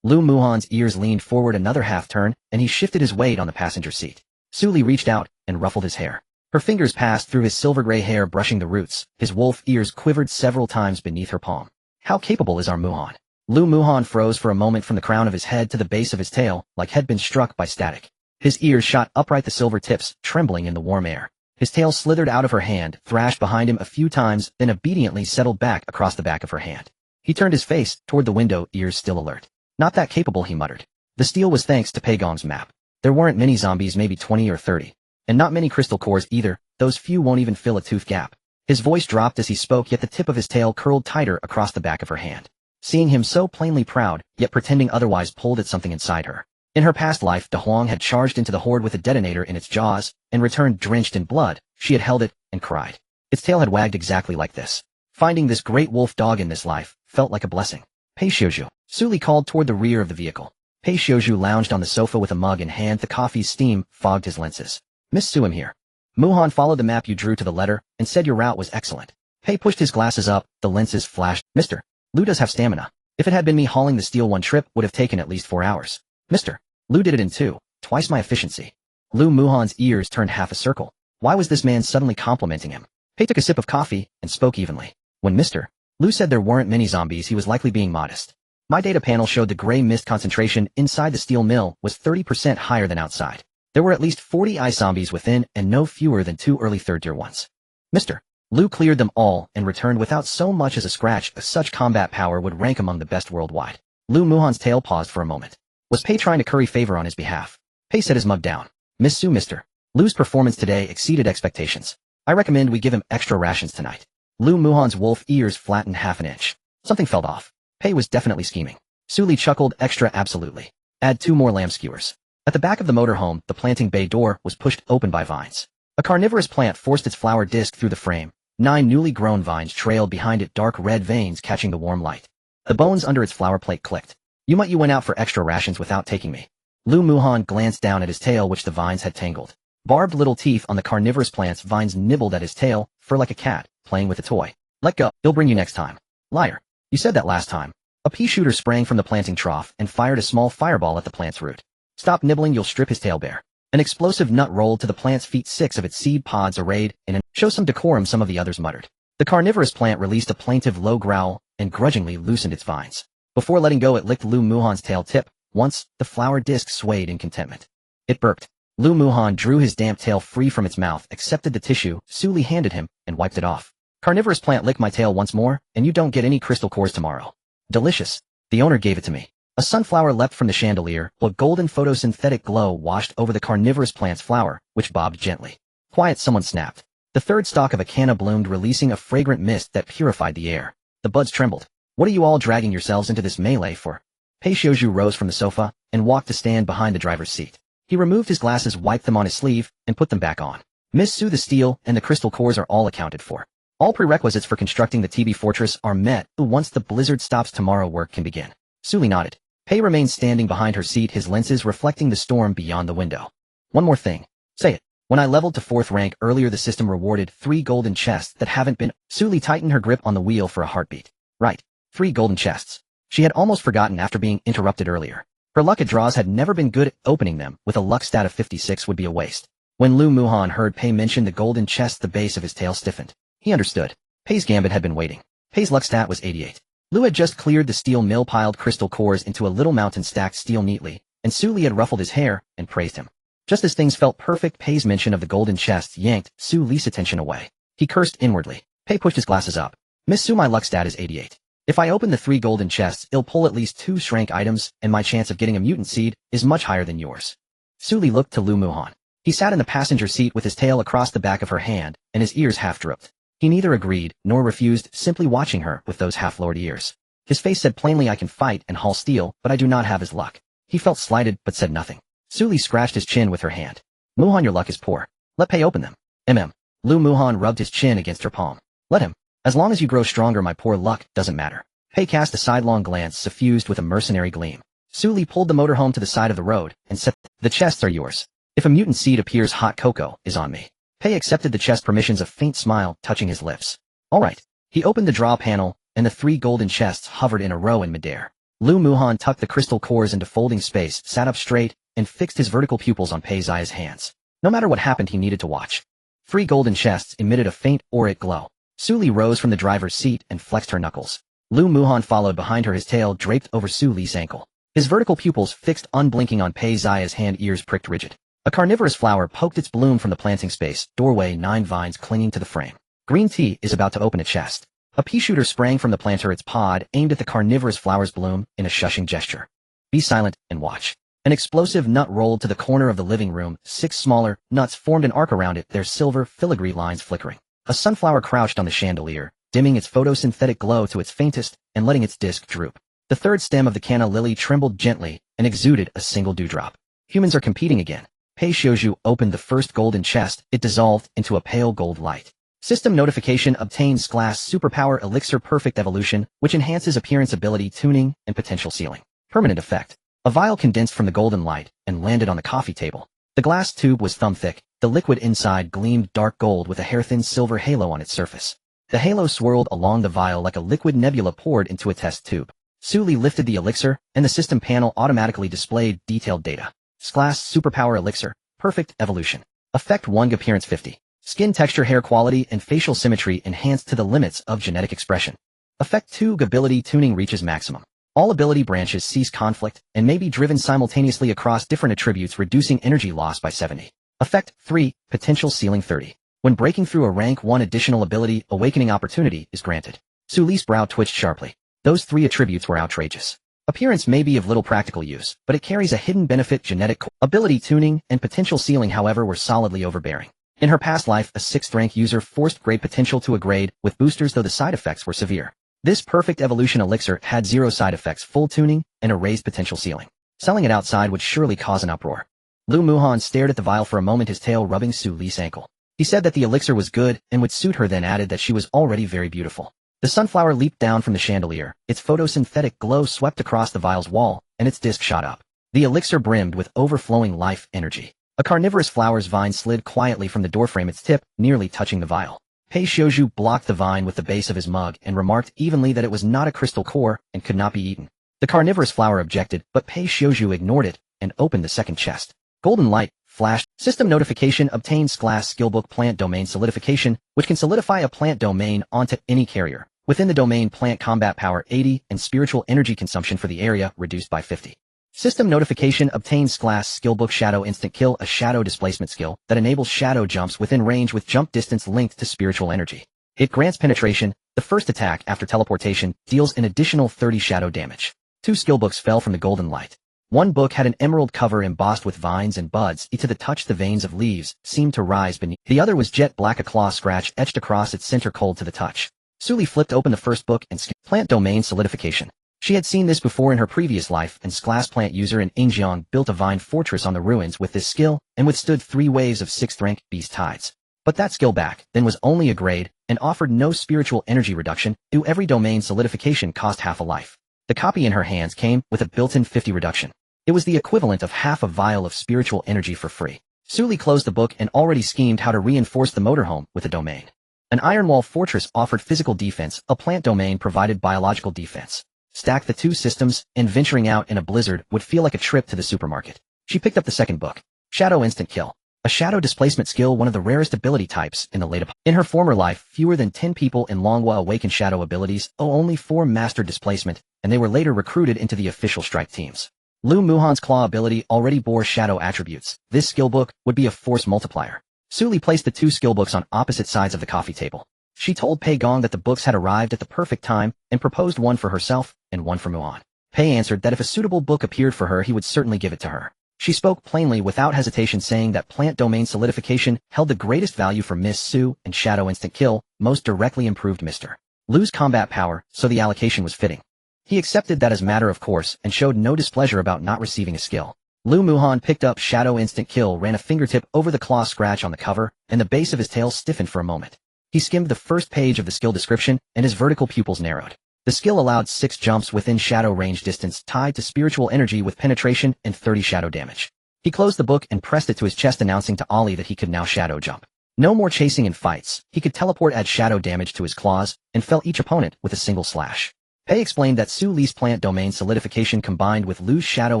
Lu Muhan's ears leaned forward another half-turn, and he shifted his weight on the passenger seat. Su Li reached out and ruffled his hair. Her fingers passed through his silver-gray hair, brushing the roots. His wolf ears quivered several times beneath her palm. How capable is our Muhan? Lu Muhan froze for a moment from the crown of his head to the base of his tail, like he'd been struck by static. His ears shot upright, the silver tips trembling in the warm air. His tail slithered out of her hand, thrashed behind him a few times, then obediently settled back across the back of her hand. He turned his face toward the window, ears still alert. Not that capable, he muttered. The steel was thanks to Pei Gong's map. There weren't many zombies, maybe 20 or 30. And not many crystal cores either, those few won't even fill a tooth gap. His voice dropped as he spoke, yet the tip of his tail curled tighter across the back of her hand. Seeing him so plainly proud, yet pretending otherwise, pulled at something inside her. In her past life, De Huang had charged into the horde with a detonator in its jaws, and returned drenched in blood. She had held it, and cried. Its tail had wagged exactly like this. Finding this great wolf dog in this life felt like a blessing. Pei Xiuzhu, Su Li called toward the rear of the vehicle. Pei Xiuzhu lounged on the sofa with a mug in hand. The coffee's steam fogged his lenses. Miss Su, I'm here. Muhan followed the map you drew to the letter, and said your route was excellent. Pei pushed his glasses up, the lenses flashed. Mister, Lu does have stamina. If it had been me hauling the steel, one trip would have taken at least 4 hours. Mister, Lu did it in 2, twice my efficiency. Lu Muhan's ears turned half a circle. Why was this man suddenly complimenting him? Pei took a sip of coffee, and spoke evenly. When Mr. Lu said there weren't many zombies, he was likely being modest. My data panel showed the gray mist concentration inside the steel mill was 30% higher than outside. There were at least 40 ice zombies within, and no fewer than 2 early third-tier ones. Mr. Lu cleared them all and returned without so much as a scratch. Such combat power would rank among the best worldwide. Lu Muhan's tail paused for a moment. Was Pei trying to curry favor on his behalf? Pei set his mug down. Miss Su, Mr. Lu's performance today exceeded expectations. I recommend we give him extra rations tonight. Lu Muhan's wolf ears flattened half an inch. Something felt off. Pei was definitely scheming. Su Li chuckled. Extra, absolutely. Add 2 more lamb skewers. At the back of the motorhome, the planting bay door was pushed open by vines. A carnivorous plant forced its flower disc through the frame. 9 newly grown vines trailed behind it, dark red veins catching the warm light. The bones under its flower plate clicked. You went out for extra rations without taking me. Lu Muhan glanced down at his tail, which the vines had tangled. Barbed little teeth on the carnivorous plant's vines nibbled at his tail, fur like a cat, playing with a toy. Let go, he'll bring you next time. Liar. You said that last time. A pea shooter sprang from the planting trough and fired a small fireball at the plant's root. Stop nibbling, you'll strip his tail bare. An explosive nut rolled to the plant's feet, 6 of its seed pods arrayed in an show some decorum, some of the others muttered. The carnivorous plant released a plaintive low growl and grudgingly loosened its vines. Before letting go, it licked Lu Muhan's tail tip. Once, the flower disc swayed in contentment. It burped. Lu Muhan drew his damp tail free from its mouth, accepted the tissue Su Li handed him, and wiped it off. Carnivorous plant, lick my tail once more, and you don't get any crystal cores tomorrow. Delicious. The owner gave it to me. A sunflower leapt from the chandelier, a golden photosynthetic glow washed over the carnivorous plant's flower, which bobbed gently. Quiet, someone snapped. The third stalk of a canna bloomed, releasing a fragrant mist that purified the air. The buds trembled. What are you all dragging yourselves into this melee for? Pei Xiuzhu rose from the sofa and walked to stand behind the driver's seat. He removed his glasses, wiped them on his sleeve, and put them back on. Miss Su, the steel and the crystal cores are all accounted for. All prerequisites for constructing the TB fortress are met. Once the blizzard stops tomorrow, work can begin. Su Li nodded. Pei remained standing behind her seat, his lenses reflecting the storm beyond the window. One more thing. Say it. When I leveled to 4th rank earlier, the system rewarded 3 golden chests that haven't been. Su Li tightened her grip on the wheel for a heartbeat. Right. 3 golden chests. She had almost forgotten after being interrupted earlier. Her luck at draws had never been good. Opening them with a luck stat of 56 would be a waste. When Lu Muhan heard Pei mention the golden chest, the base of his tail stiffened. He understood. Pei's gambit had been waiting. Pei's luck stat was 88. Lu had just cleared the steel mill, piled crystal cores into a little mountain, stacked steel neatly, and Su Li had ruffled his hair and praised him. Just as things felt perfect, Pei's mention of the golden chests yanked Su Li's attention away. He cursed inwardly. Pei pushed his glasses up. Miss Su, my luck stat is 88. If I open the 3 golden chests, it'll pull at least 2 shrank items, and my chance of getting a mutant seed is much higher than yours. Su Li looked to Lu Muhan. He sat in the passenger seat with his tail across the back of her hand, and his ears half drooped. He neither agreed nor refused, simply watching her with those half-lowered ears. His face said plainly, I can fight and haul steel, but I do not have his luck. He felt slighted, but said nothing. Su Li scratched his chin with her hand. Muhan, your luck is poor. Let Pei open them. Lu Muhan rubbed his chin against her palm. Let him. As long as you grow stronger, my poor luck doesn't matter. Pei cast a sidelong glance suffused with a mercenary gleam. Su Li pulled the motorhome to the side of the road and said, the chests are yours. If a mutant seed appears, hot cocoa is on me. Pei accepted the chest permissions, a faint smile touching his lips. All right. He opened the draw panel, and the 3 golden chests hovered in a row in midair. Lu Muhan tucked the crystal cores into folding space, sat up straight, and fixed his vertical pupils on Pei Zai's hands. No matter what happened, he needed to watch. 3 golden chests emitted a faint auric glow. Su Li rose from the driver's seat and flexed her knuckles. Lu Muhan followed behind her, his tail draped over Su Li's ankle. His vertical pupils fixed unblinking on Pei Zai's hand, ears pricked rigid. A carnivorous flower poked its bloom from the planting space, doorway, 9 vines clinging to the frame. Green tea is about to open a chest. A pea shooter sprang from the planter, its pod aimed at the carnivorous flower's bloom in a shushing gesture. Be silent and watch. An explosive nut rolled to the corner of the living room. 6 smaller nuts formed an arc around it, their silver filigree lines flickering. A sunflower crouched on the chandelier, dimming its photosynthetic glow to its faintest and letting its disc droop. The 3rd stem of the canna lily trembled gently and exuded a single dewdrop. Humans are competing again. Pei Xiuzhu opened the first golden chest. It dissolved into a pale gold light. System notification obtains class Superpower Elixir Perfect Evolution, which enhances appearance, ability tuning, and potential sealing. Permanent effect. A vial condensed from the golden light and landed on the coffee table. The glass tube was thumb thick. The liquid inside gleamed dark gold with a hair-thin silver halo on its surface. The halo swirled along the vial like a liquid nebula poured into a test tube. Su Li lifted the elixir, and the system panel automatically displayed detailed data. Class Superpower Elixir, Perfect Evolution. Effect 1, appearance 50. Skin texture, hair quality, and facial symmetry enhanced to the limits of genetic expression. Effect 2, ability tuning reaches maximum. All ability branches cease conflict and may be driven simultaneously across different attributes, reducing energy loss by 70. Effect 3, potential ceiling 30. When breaking through a rank 1 additional ability, awakening opportunity is granted. Su Li's brow twitched sharply. Those 3 attributes were outrageous. Appearance may be of little practical use, but it carries a hidden benefit. Genetic ability tuning and potential ceiling, however, were solidly overbearing. In her past life, a 6th rank user forced grade potential to a grade with boosters, though the side effects were severe. This perfect evolution elixir had 0 side effects, full tuning, and a raised potential ceiling. Selling it outside would surely cause an uproar. Lu Muhan stared at the vial for a moment, his tail rubbing Su Li's ankle. He said that the elixir was good and would suit her, then added that she was already very beautiful. The sunflower leaped down from the chandelier, its photosynthetic glow swept across the vial's wall, and its disc shot up. The elixir brimmed with overflowing life energy. A carnivorous flower's vine slid quietly from the doorframe, its tip nearly touching the vial. Pei Xiuzhu blocked the vine with the base of his mug and remarked evenly that it was not a crystal core and could not be eaten. The carnivorous flower objected, but Pei Xiuzhu ignored it and opened the second chest. Golden light flashed. System notification obtains class skillbook plant domain solidification, which can solidify a plant domain onto any carrier. Within the domain, plant combat power 80 and spiritual energy consumption for the area reduced by 50. System notification obtains class skillbook shadow instant kill, a shadow displacement skill that enables shadow jumps within range with jump distance linked to spiritual energy. It grants penetration. The first attack after teleportation deals an additional 30 shadow damage. 2 skillbooks fell from the golden light. One book had an emerald cover embossed with vines and buds. To the touch, the veins of leaves seemed to rise beneath. The other was jet black, a claw scratch etched across its center, cold to the touch. Su Li flipped open the first book and plant domain solidification. She had seen this before in her previous life, and class plant user in Yingjiang built a vine fortress on the ruins with this skill and withstood 3 waves of 6th rank beast tides. But that skill back then was only a grade and offered no spiritual energy reduction. Every domain solidification cost half a life. The copy in her hands came with a built-in 50 reduction. It was the equivalent of half a vial of spiritual energy for free. Su Li closed the book and already schemed how to reinforce the motorhome with a domain. An iron wall fortress offered physical defense, a plant domain provided biological defense. Stack the 2 systems, and venturing out in a blizzard would feel like a trip to the supermarket. She picked up the second book. Shadow Instant Kill. A shadow displacement skill, one of the rarest ability types in the late. In her former life, fewer than 10 people in Longhua awakened shadow abilities, only 4 mastered displacement, and they were later recruited into the official strike teams. Lu Muhan's claw ability already bore shadow attributes. This skill book would be a force multiplier. Su Li placed the two skill books on opposite sides of the coffee table. She told Pei Gong that the books had arrived at the perfect time and proposed one for herself and one for Muhan. Pei answered that if a suitable book appeared for her he would certainly give it to her. She spoke plainly without hesitation, saying that plant domain solidification held the greatest value for Miss Su, and shadow instant kill most directly improved Mr. Lu's combat power, so the allocation was fitting. He accepted that as matter of course and showed no displeasure about not receiving a skill. Lu Muhan picked up shadow instant kill, ran a fingertip over the claw scratch on the cover, and the base of his tail stiffened for a moment. He skimmed the first page of the skill description, and his vertical pupils narrowed. The skill allowed 6 jumps within shadow range distance tied to spiritual energy with penetration and 30 shadow damage. He closed the book and pressed it to his chest, announcing to Ollie that he could now shadow jump. No more chasing in fights. He could teleport, add shadow damage to his claws, and fell each opponent with a single slash. Pei explained that Su Li's plant domain solidification combined with Lu's shadow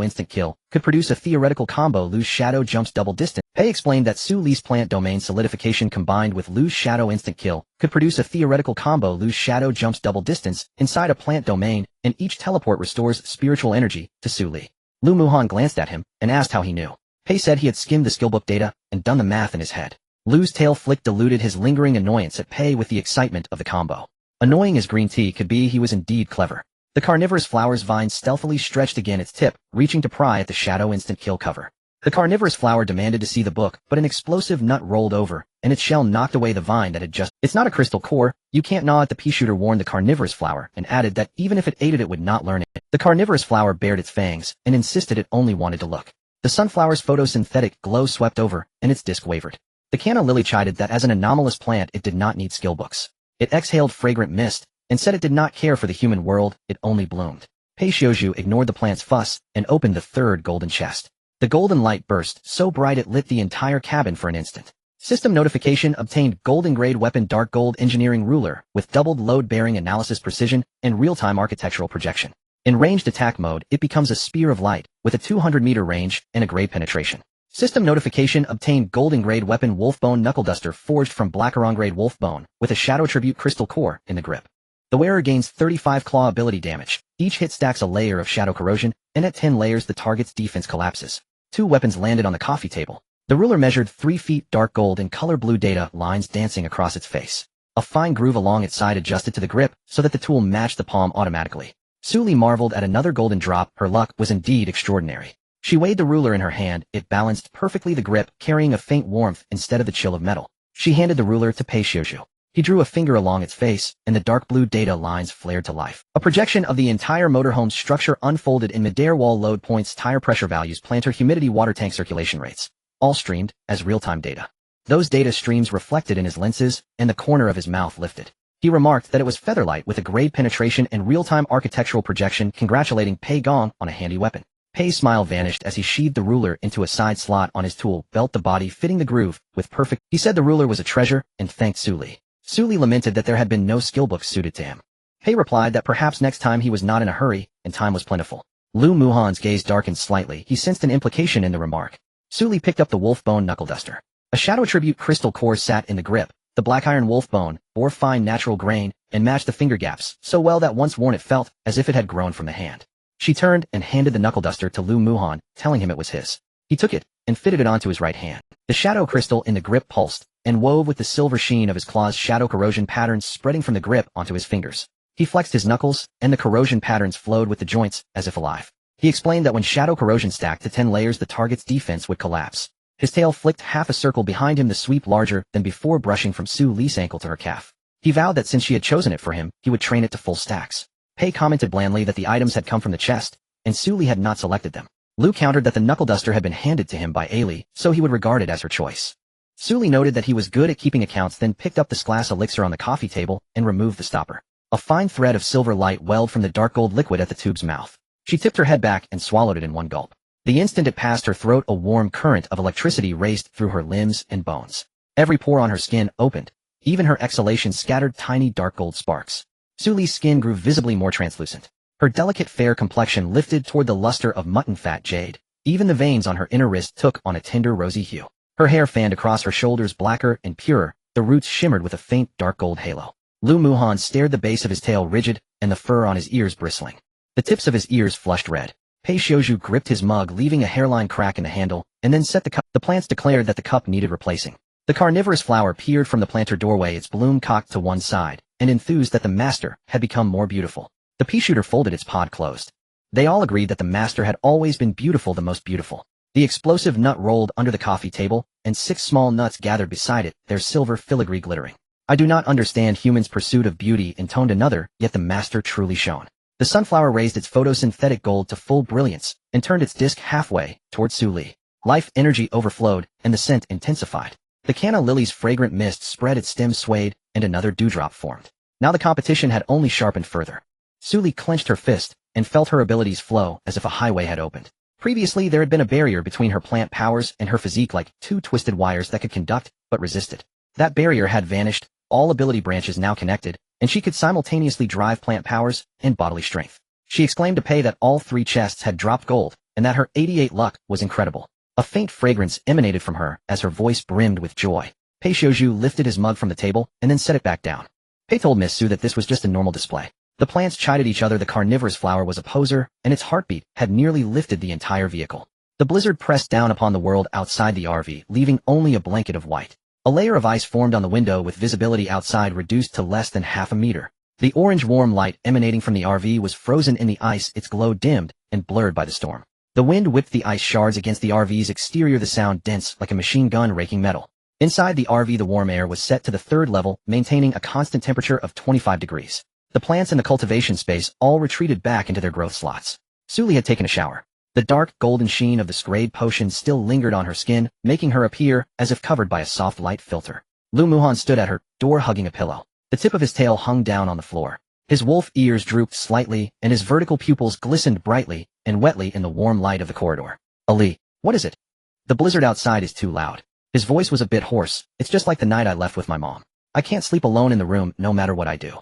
instant kill could produce a theoretical combo. Lu's shadow jumps double distance. Pei explained that Su Li's plant domain solidification combined with Lu's shadow instant kill could produce a theoretical combo. Lu's shadow jumps double distance inside a plant domain, and each teleport restores spiritual energy to Su Li. Lu Muhan glanced at him and asked how he knew. Pei said he had skimmed the skillbook data and done the math in his head. Lu's tail flick diluted his lingering annoyance at Pei with the excitement of the combo. Annoying as green tea could be, he was indeed clever. The carnivorous flower's vine stealthily stretched again its tip, reaching to pry at the shadow instant kill cover. The carnivorous flower demanded to see the book, but an explosive nut rolled over, and its shell knocked away the vine that had just— "It's not a crystal core, you can't gnaw at the pea shooter," warned the carnivorous flower, and added that even if it ate it would not learn it. The carnivorous flower bared its fangs, and insisted it only wanted to look. The sunflower's photosynthetic glow swept over, and its disc wavered. The canna lily chided that as an anomalous plant it did not need skill books. It exhaled fragrant mist, and said it did not care for the human world, it only bloomed. Pei Xiaozhu ignored the plant's fuss, and opened the third golden chest. The golden light burst, so bright it lit the entire cabin for an instant. System notification obtained: golden grade weapon, dark gold engineering ruler, with doubled load-bearing analysis precision, and real-time architectural projection. In ranged attack mode, it becomes a spear of light, with a 200-meter range, and a grade penetration. System notification obtained: golden grade weapon, wolfbone knuckle duster, forged from blackaron grade wolfbone, with a shadow tribute crystal core in the grip. The wearer gains 35 claw ability damage. Each hit stacks a layer of shadow corrosion, and at 10 layers the target's defense collapses. 2 weapons landed on the coffee table. The ruler measured 3 feet, dark gold and color blue data lines dancing across its face. A fine groove along its side adjusted to the grip so that the tool matched the palm automatically. Su Li marveled at another golden drop. Her luck was indeed extraordinary. She weighed the ruler in her hand. It balanced perfectly the grip, carrying a faint warmth instead of the chill of metal. She handed the ruler to Pei Xiaozhu. He drew a finger along its face, and the dark blue data lines flared to life. A projection of the entire motorhome's structure unfolded in midair: wall load points, tire pressure values, planter humidity, water tank circulation rates. All streamed as real-time data. Those data streams reflected in his lenses, and the corner of his mouth lifted. He remarked that it was Featherlight with a grade penetration and real-time architectural projection, congratulating Pei Gong on a handy weapon. Pei's smile vanished as he sheathed the ruler into a side slot on his tool belt, the body fitting the groove with perfect. He said the ruler was a treasure and thanked Su Li. Su Li lamented that there had been no skillbook suited to him. Pei replied that perhaps next time he was not in a hurry and time was plentiful. Lu Muhan's gaze darkened slightly. He sensed an implication in the remark. Su Li picked up the wolfbone knuckle duster. A shadow tribute crystal core sat in the grip. The black iron wolfbone bore fine natural grain and matched the finger gaps so well that once worn it felt as if it had grown from the hand. She turned and handed the knuckle duster to Lu Muhan, telling him it was his. He took it and fitted it onto his right hand. The shadow crystal in the grip pulsed and wove with the silver sheen of his claws, shadow corrosion patterns spreading from the grip onto his fingers. He flexed his knuckles, and the corrosion patterns flowed with the joints as if alive. He explained that when shadow corrosion stacked to 10 layers, the target's defense would collapse. His tail flicked half a circle behind him, the sweep larger than before, brushing from Su Li's ankle to her calf. He vowed that since she had chosen it for him, he would train it to full stacks. Pei commented blandly that the items had come from the chest, and Su Li had not selected them. Lu countered that the knuckle duster had been handed to him by Ailey, so he would regard it as her choice. Su Li noted that he was good at keeping accounts, then picked up the glass elixir on the coffee table and removed the stopper. A fine thread of silver light welled from the dark gold liquid at the tube's mouth. She tipped her head back and swallowed it in one gulp. The instant it passed her throat, a warm current of electricity raced through her limbs and bones. Every pore on her skin opened. Even her exhalation scattered tiny dark gold sparks. Su Li's skin grew visibly more translucent. Her delicate fair complexion lifted toward the luster of mutton fat jade. Even the veins on her inner wrist took on a tender rosy hue. Her hair fanned across her shoulders, blacker and purer. The roots shimmered with a faint dark gold halo. Lu Muhan stared, the base of his tail rigid and the fur on his ears bristling. The tips of his ears flushed red. Pei Xiuzhu gripped his mug, leaving a hairline crack in the handle, and then set the cup. The plants declared that the cup needed replacing. The carnivorous flower peered from the planter doorway, its bloom cocked to one side, and enthused that the master had become more beautiful. The pea shooter folded its pod closed. They all agreed that the master had always been beautiful, the most beautiful. The explosive nut rolled under the coffee table, and 6 small nuts gathered beside it, their silver filigree glittering. I do not understand humans' pursuit of beauty, intoned another, yet the master truly shone. The sunflower raised its photosynthetic gold to full brilliance, and turned its disc halfway, toward Su Li. Life energy overflowed, and the scent intensified. The canna lily's fragrant mist spread, its stems swayed, and another dewdrop formed. Now the competition had only sharpened further. Su Li clenched her fist, and felt her abilities flow as if a highway had opened. Previously there had been a barrier between her plant powers and her physique, like 2 twisted wires that could conduct, but resisted. That barrier had vanished, all ability branches now connected, and she could simultaneously drive plant powers and bodily strength. She exclaimed to Pei that all 3 chests had dropped gold, and that her 88 luck was incredible. A faint fragrance emanated from her as her voice brimmed with joy. Pei Xiuzhu lifted his mug from the table and then set it back down. Pei told Miss Su that this was just a normal display. The plants chided each other. The carnivorous flower was a poser, and its heartbeat had nearly lifted the entire vehicle. The blizzard pressed down upon the world outside the RV, leaving only a blanket of white. A layer of ice formed on the window, with visibility outside reduced to less than half a meter. The orange warm light emanating from the RV was frozen in the ice, its glow dimmed and blurred by the storm. The wind whipped the ice shards against the RV's exterior, the sound dense like a machine gun raking metal. Inside the RV, the warm air was set to the 3rd level, maintaining a constant temperature of 25 degrees. The plants in the cultivation space all retreated back into their growth slots. Su Li had taken a shower. The dark golden sheen of the Scrade potion still lingered on her skin, making her appear as if covered by a soft light filter. Lu Muhan stood at her door hugging a pillow. The tip of his tail hung down on the floor. His wolf ears drooped slightly, and his vertical pupils glistened brightly and wetly in the warm light of the corridor. Ali, what is it? The blizzard outside is too loud. His voice was a bit hoarse. It's just like the night I left with my mom. I can't sleep alone in the room no matter what I do.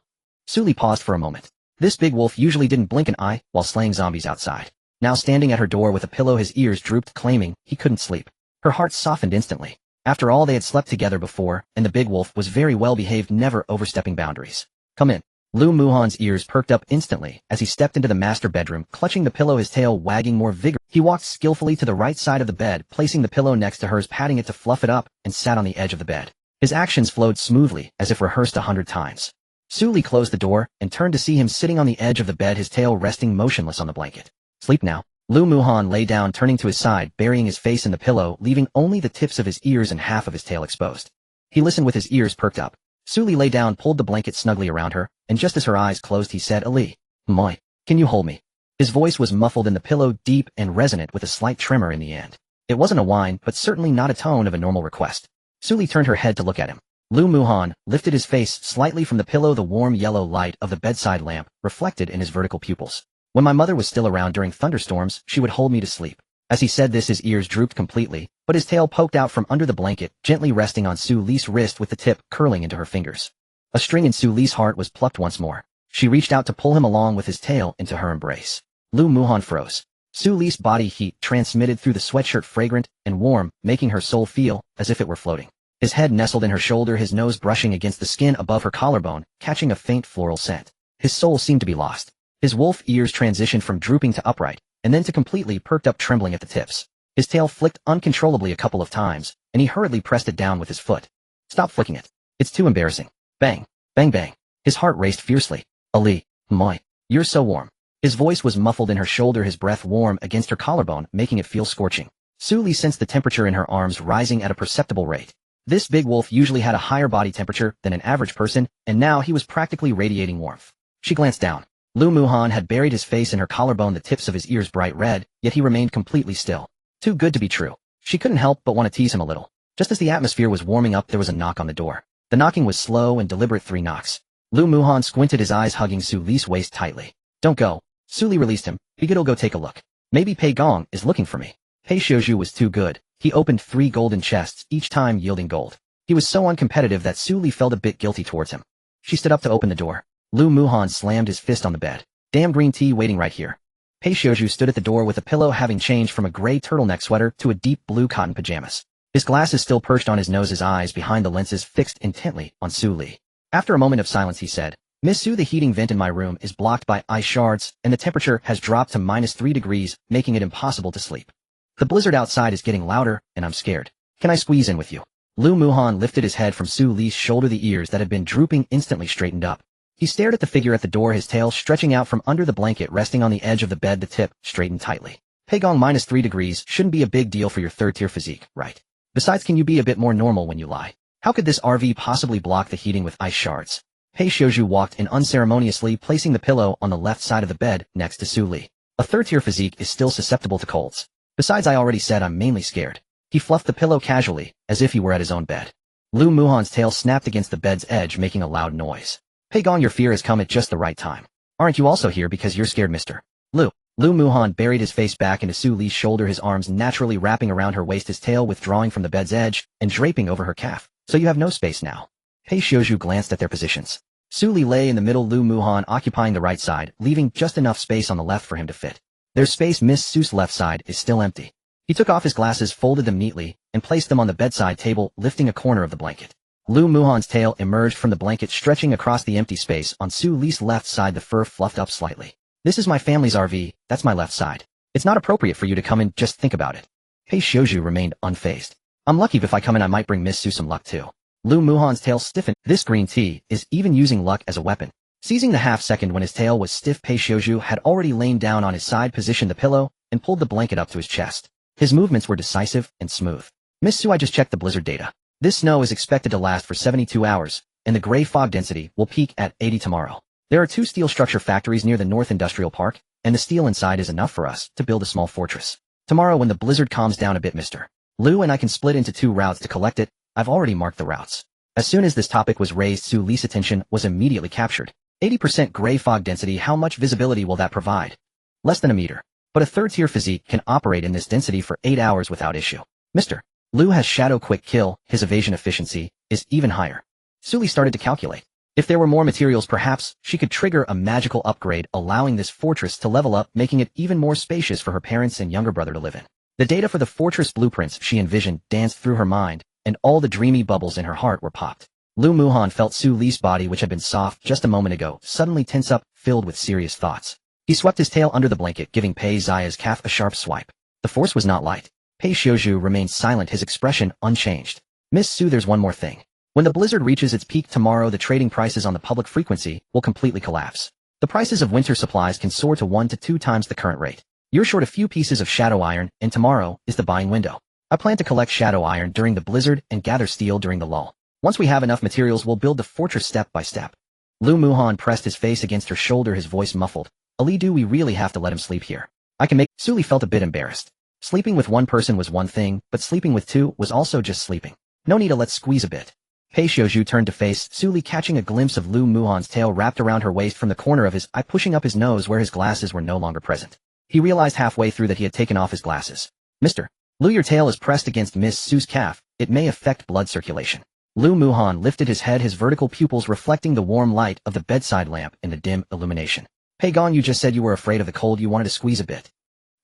Su Li paused for a moment. This big wolf usually didn't blink an eye while slaying zombies outside. Now standing at her door with a pillow, his ears drooped, claiming he couldn't sleep. Her heart softened instantly. After all, they had slept together before, and the big wolf was very well behaved, never overstepping boundaries. Come in. Lu Muhan's ears perked up instantly as he stepped into the master bedroom, clutching the pillow, his tail wagging more vigorously. He walked skillfully to the right side of the bed, placing the pillow next to hers, patting it to fluff it up, and sat on the edge of the bed. His actions flowed smoothly, as if rehearsed 100 times. Su Li closed the door and turned to see him sitting on the edge of the bed, his tail resting motionless on the blanket. Sleep now. Lu Muhan lay down, turning to his side, burying his face in the pillow, leaving only the tips of his ears and half of his tail exposed. He listened with his ears perked up. Su Li lay down, pulled the blanket snugly around her, and just as her eyes closed, he said, Ali, moi, can you hold me? His voice was muffled in the pillow, deep and resonant with a slight tremor in the end. It wasn't a whine, but certainly not a tone of a normal request. Su Li turned her head to look at him. Lu Muhan lifted his face slightly from the pillow, the warm yellow light of the bedside lamp reflected in his vertical pupils. When my mother was still around during thunderstorms, she would hold me to sleep. As he said this, his ears drooped completely, but his tail poked out from under the blanket, gently resting on Su Li's wrist with the tip curling into her fingers. A string in Su Li's heart was plucked once more. She reached out to pull him along with his tail into her embrace. Lu Muhan froze. Su Li's body heat transmitted through the sweatshirt, fragrant and warm, making her soul feel as if it were floating. His head nestled in her shoulder, his nose brushing against the skin above her collarbone, catching a faint floral scent. His soul seemed to be lost. His wolf ears transitioned from drooping to upright, and then to completely perked up, trembling at the tips. His tail flicked uncontrollably a couple of times, and he hurriedly pressed it down with his foot. Stop flicking it. It's too embarrassing. Bang, bang, bang. His heart raced fiercely. Ali, moi, you're so warm. His voice was muffled in her shoulder, his breath warm against her collarbone, making it feel scorching. Su Li sensed the temperature in her arms rising at a perceptible rate. This big wolf usually had a higher body temperature than an average person, and now he was practically radiating warmth. She glanced down. Lu Muhan had buried his face in her collarbone, the tips of his ears bright red, yet he remained completely still. Too good to be true. She couldn't help but want to tease him a little. Just as the atmosphere was warming up, there was a knock on the door. The knocking was slow and deliberate, 3 knocks. Lu Muhan squinted, his eyes hugging Su Li's waist tightly. Don't go. Su Li released him. Be good, I'll go take a look. Maybe Pei Gong is looking for me. Pei Xiuzhu was too good. He opened 3 golden chests, each time yielding gold. He was so uncompetitive that Su Li felt a bit guilty towards him. She stood up to open the door. Lu Muhan slammed his fist on the bed. Damn green tea waiting right here. Pei Xiuzhu stood at the door with a pillow, having changed from a gray turtleneck sweater to a deep blue cotton pajamas. His glasses still perched on his nose, his eyes behind the lenses fixed intently on Su Li. After a moment of silence, he said, Miss Sue, the heating vent in my room is blocked by ice shards, and the temperature has dropped to -3 degrees, making it impossible to sleep. The blizzard outside is getting louder, and I'm scared. Can I squeeze in with you? Lu Muhan lifted his head from Su Li's shoulder. The ears that had been drooping instantly straightened up. He stared at the figure at the door, his tail stretching out from under the blanket resting on the edge of the bed, the tip straightened tightly. Peigong, -3 degrees shouldn't be a big deal for your third-tier physique, right? Besides, can you be a bit more normal when you lie? How could this RV possibly block the heating with ice shards? Pei Xiuzhu walked in unceremoniously, placing the pillow on the left side of the bed next to Su Li. A third-tier physique is still susceptible to colds. Besides, I already said I'm mainly scared. He fluffed the pillow casually, as if he were at his own bed. Lu Muhan's tail snapped against the bed's edge, making a loud noise. Peigong, your fear has come at just the right time. Aren't you also here because you're scared, mister? Lu Muhan buried his face back into Su Li's shoulder, his arms naturally wrapping around her waist, his tail withdrawing from the bed's edge and draping over her calf. So you have no space now. Pei Xiuzhu glanced at their positions. Su Li lay in the middle, Lu Muhan occupying the right side, leaving just enough space on the left for him to fit. There's space. Miss Su's left side is still empty. He took off his glasses, folded them neatly, and placed them on the bedside table, lifting a corner of the blanket. Lu Muhan's tail emerged from the blanket, stretching across the empty space on Su Li's left side, the fur fluffed up slightly. This is my family's RV, that's my left side. It's not appropriate for you to come in, just think about it. Pei Xiuzhu remained unfazed. I'm lucky if I come in I might bring Miss Su some luck too. Lu Muhan's tail stiffened. This green tea is even using luck as a weapon. Seizing the half-second when his tail was stiff, Pei Xiuzhu had already lain down on his side, positioned the pillow, and pulled the blanket up to his chest. His movements were decisive and smooth. Miss Su, I just checked the blizzard data. This snow is expected to last for 72 hours, and the gray fog density will peak at 80 tomorrow. There are 2 steel structure factories near the North Industrial Park, and the steel inside is enough for us to build a small fortress. Tomorrow when the blizzard calms down a bit, Mr. Lu and I can split into 2 routes to collect it. I've already marked the routes. As soon as this topic was raised, Su Li's attention was immediately captured. 80% gray fog density, how much visibility will that provide? Less than a meter. But a third-tier physique can operate in this density for 8 hours without issue. Mr. Lu has shadow quick kill, his evasion efficiency is even higher. Su Li started to calculate. If there were more materials, perhaps she could trigger a magical upgrade, allowing this fortress to level up, making it even more spacious for her parents and younger brother to live in. The data for the fortress blueprints she envisioned danced through her mind, and all the dreamy bubbles in her heart were popped. Lu Muhan felt Su Li's body, which had been soft just a moment ago, suddenly tense up, filled with serious thoughts. He swept his tail under the blanket, giving Pei Xia's calf a sharp swipe. The force was not light. Pei Xiuzhu remained silent, his expression unchanged. Miss Su, there's one more thing. When the blizzard reaches its peak tomorrow, the trading prices on the public frequency will completely collapse. The prices of winter supplies can soar to 1 to 2 times the current rate. You're short a few pieces of shadow iron, and tomorrow is the buying window. I plan to collect shadow iron during the blizzard and gather steel during the lull. Once we have enough materials, we'll build the fortress step by step. Lu Muhan pressed his face against her shoulder, his voice muffled. Ali, do we really have to let him sleep here? I can make— Su Li felt a bit embarrassed. Sleeping with one person was one thing, but sleeping with 2 was also just sleeping. No need to let's squeeze a bit. Pei Xiuzhu turned to face Su Li, catching a glimpse of Lu Muhan's tail wrapped around her waist from the corner of his eye, pushing up his nose where his glasses were no longer present. He realized halfway through that he had taken off his glasses. Mr. Lu, your tail is pressed against Miss Su's calf. It may affect blood circulation. Lu Muhan lifted his head, his vertical pupils reflecting the warm light of the bedside lamp in the dim illumination. Peigong, you just said you were afraid of the cold, you wanted to squeeze a bit.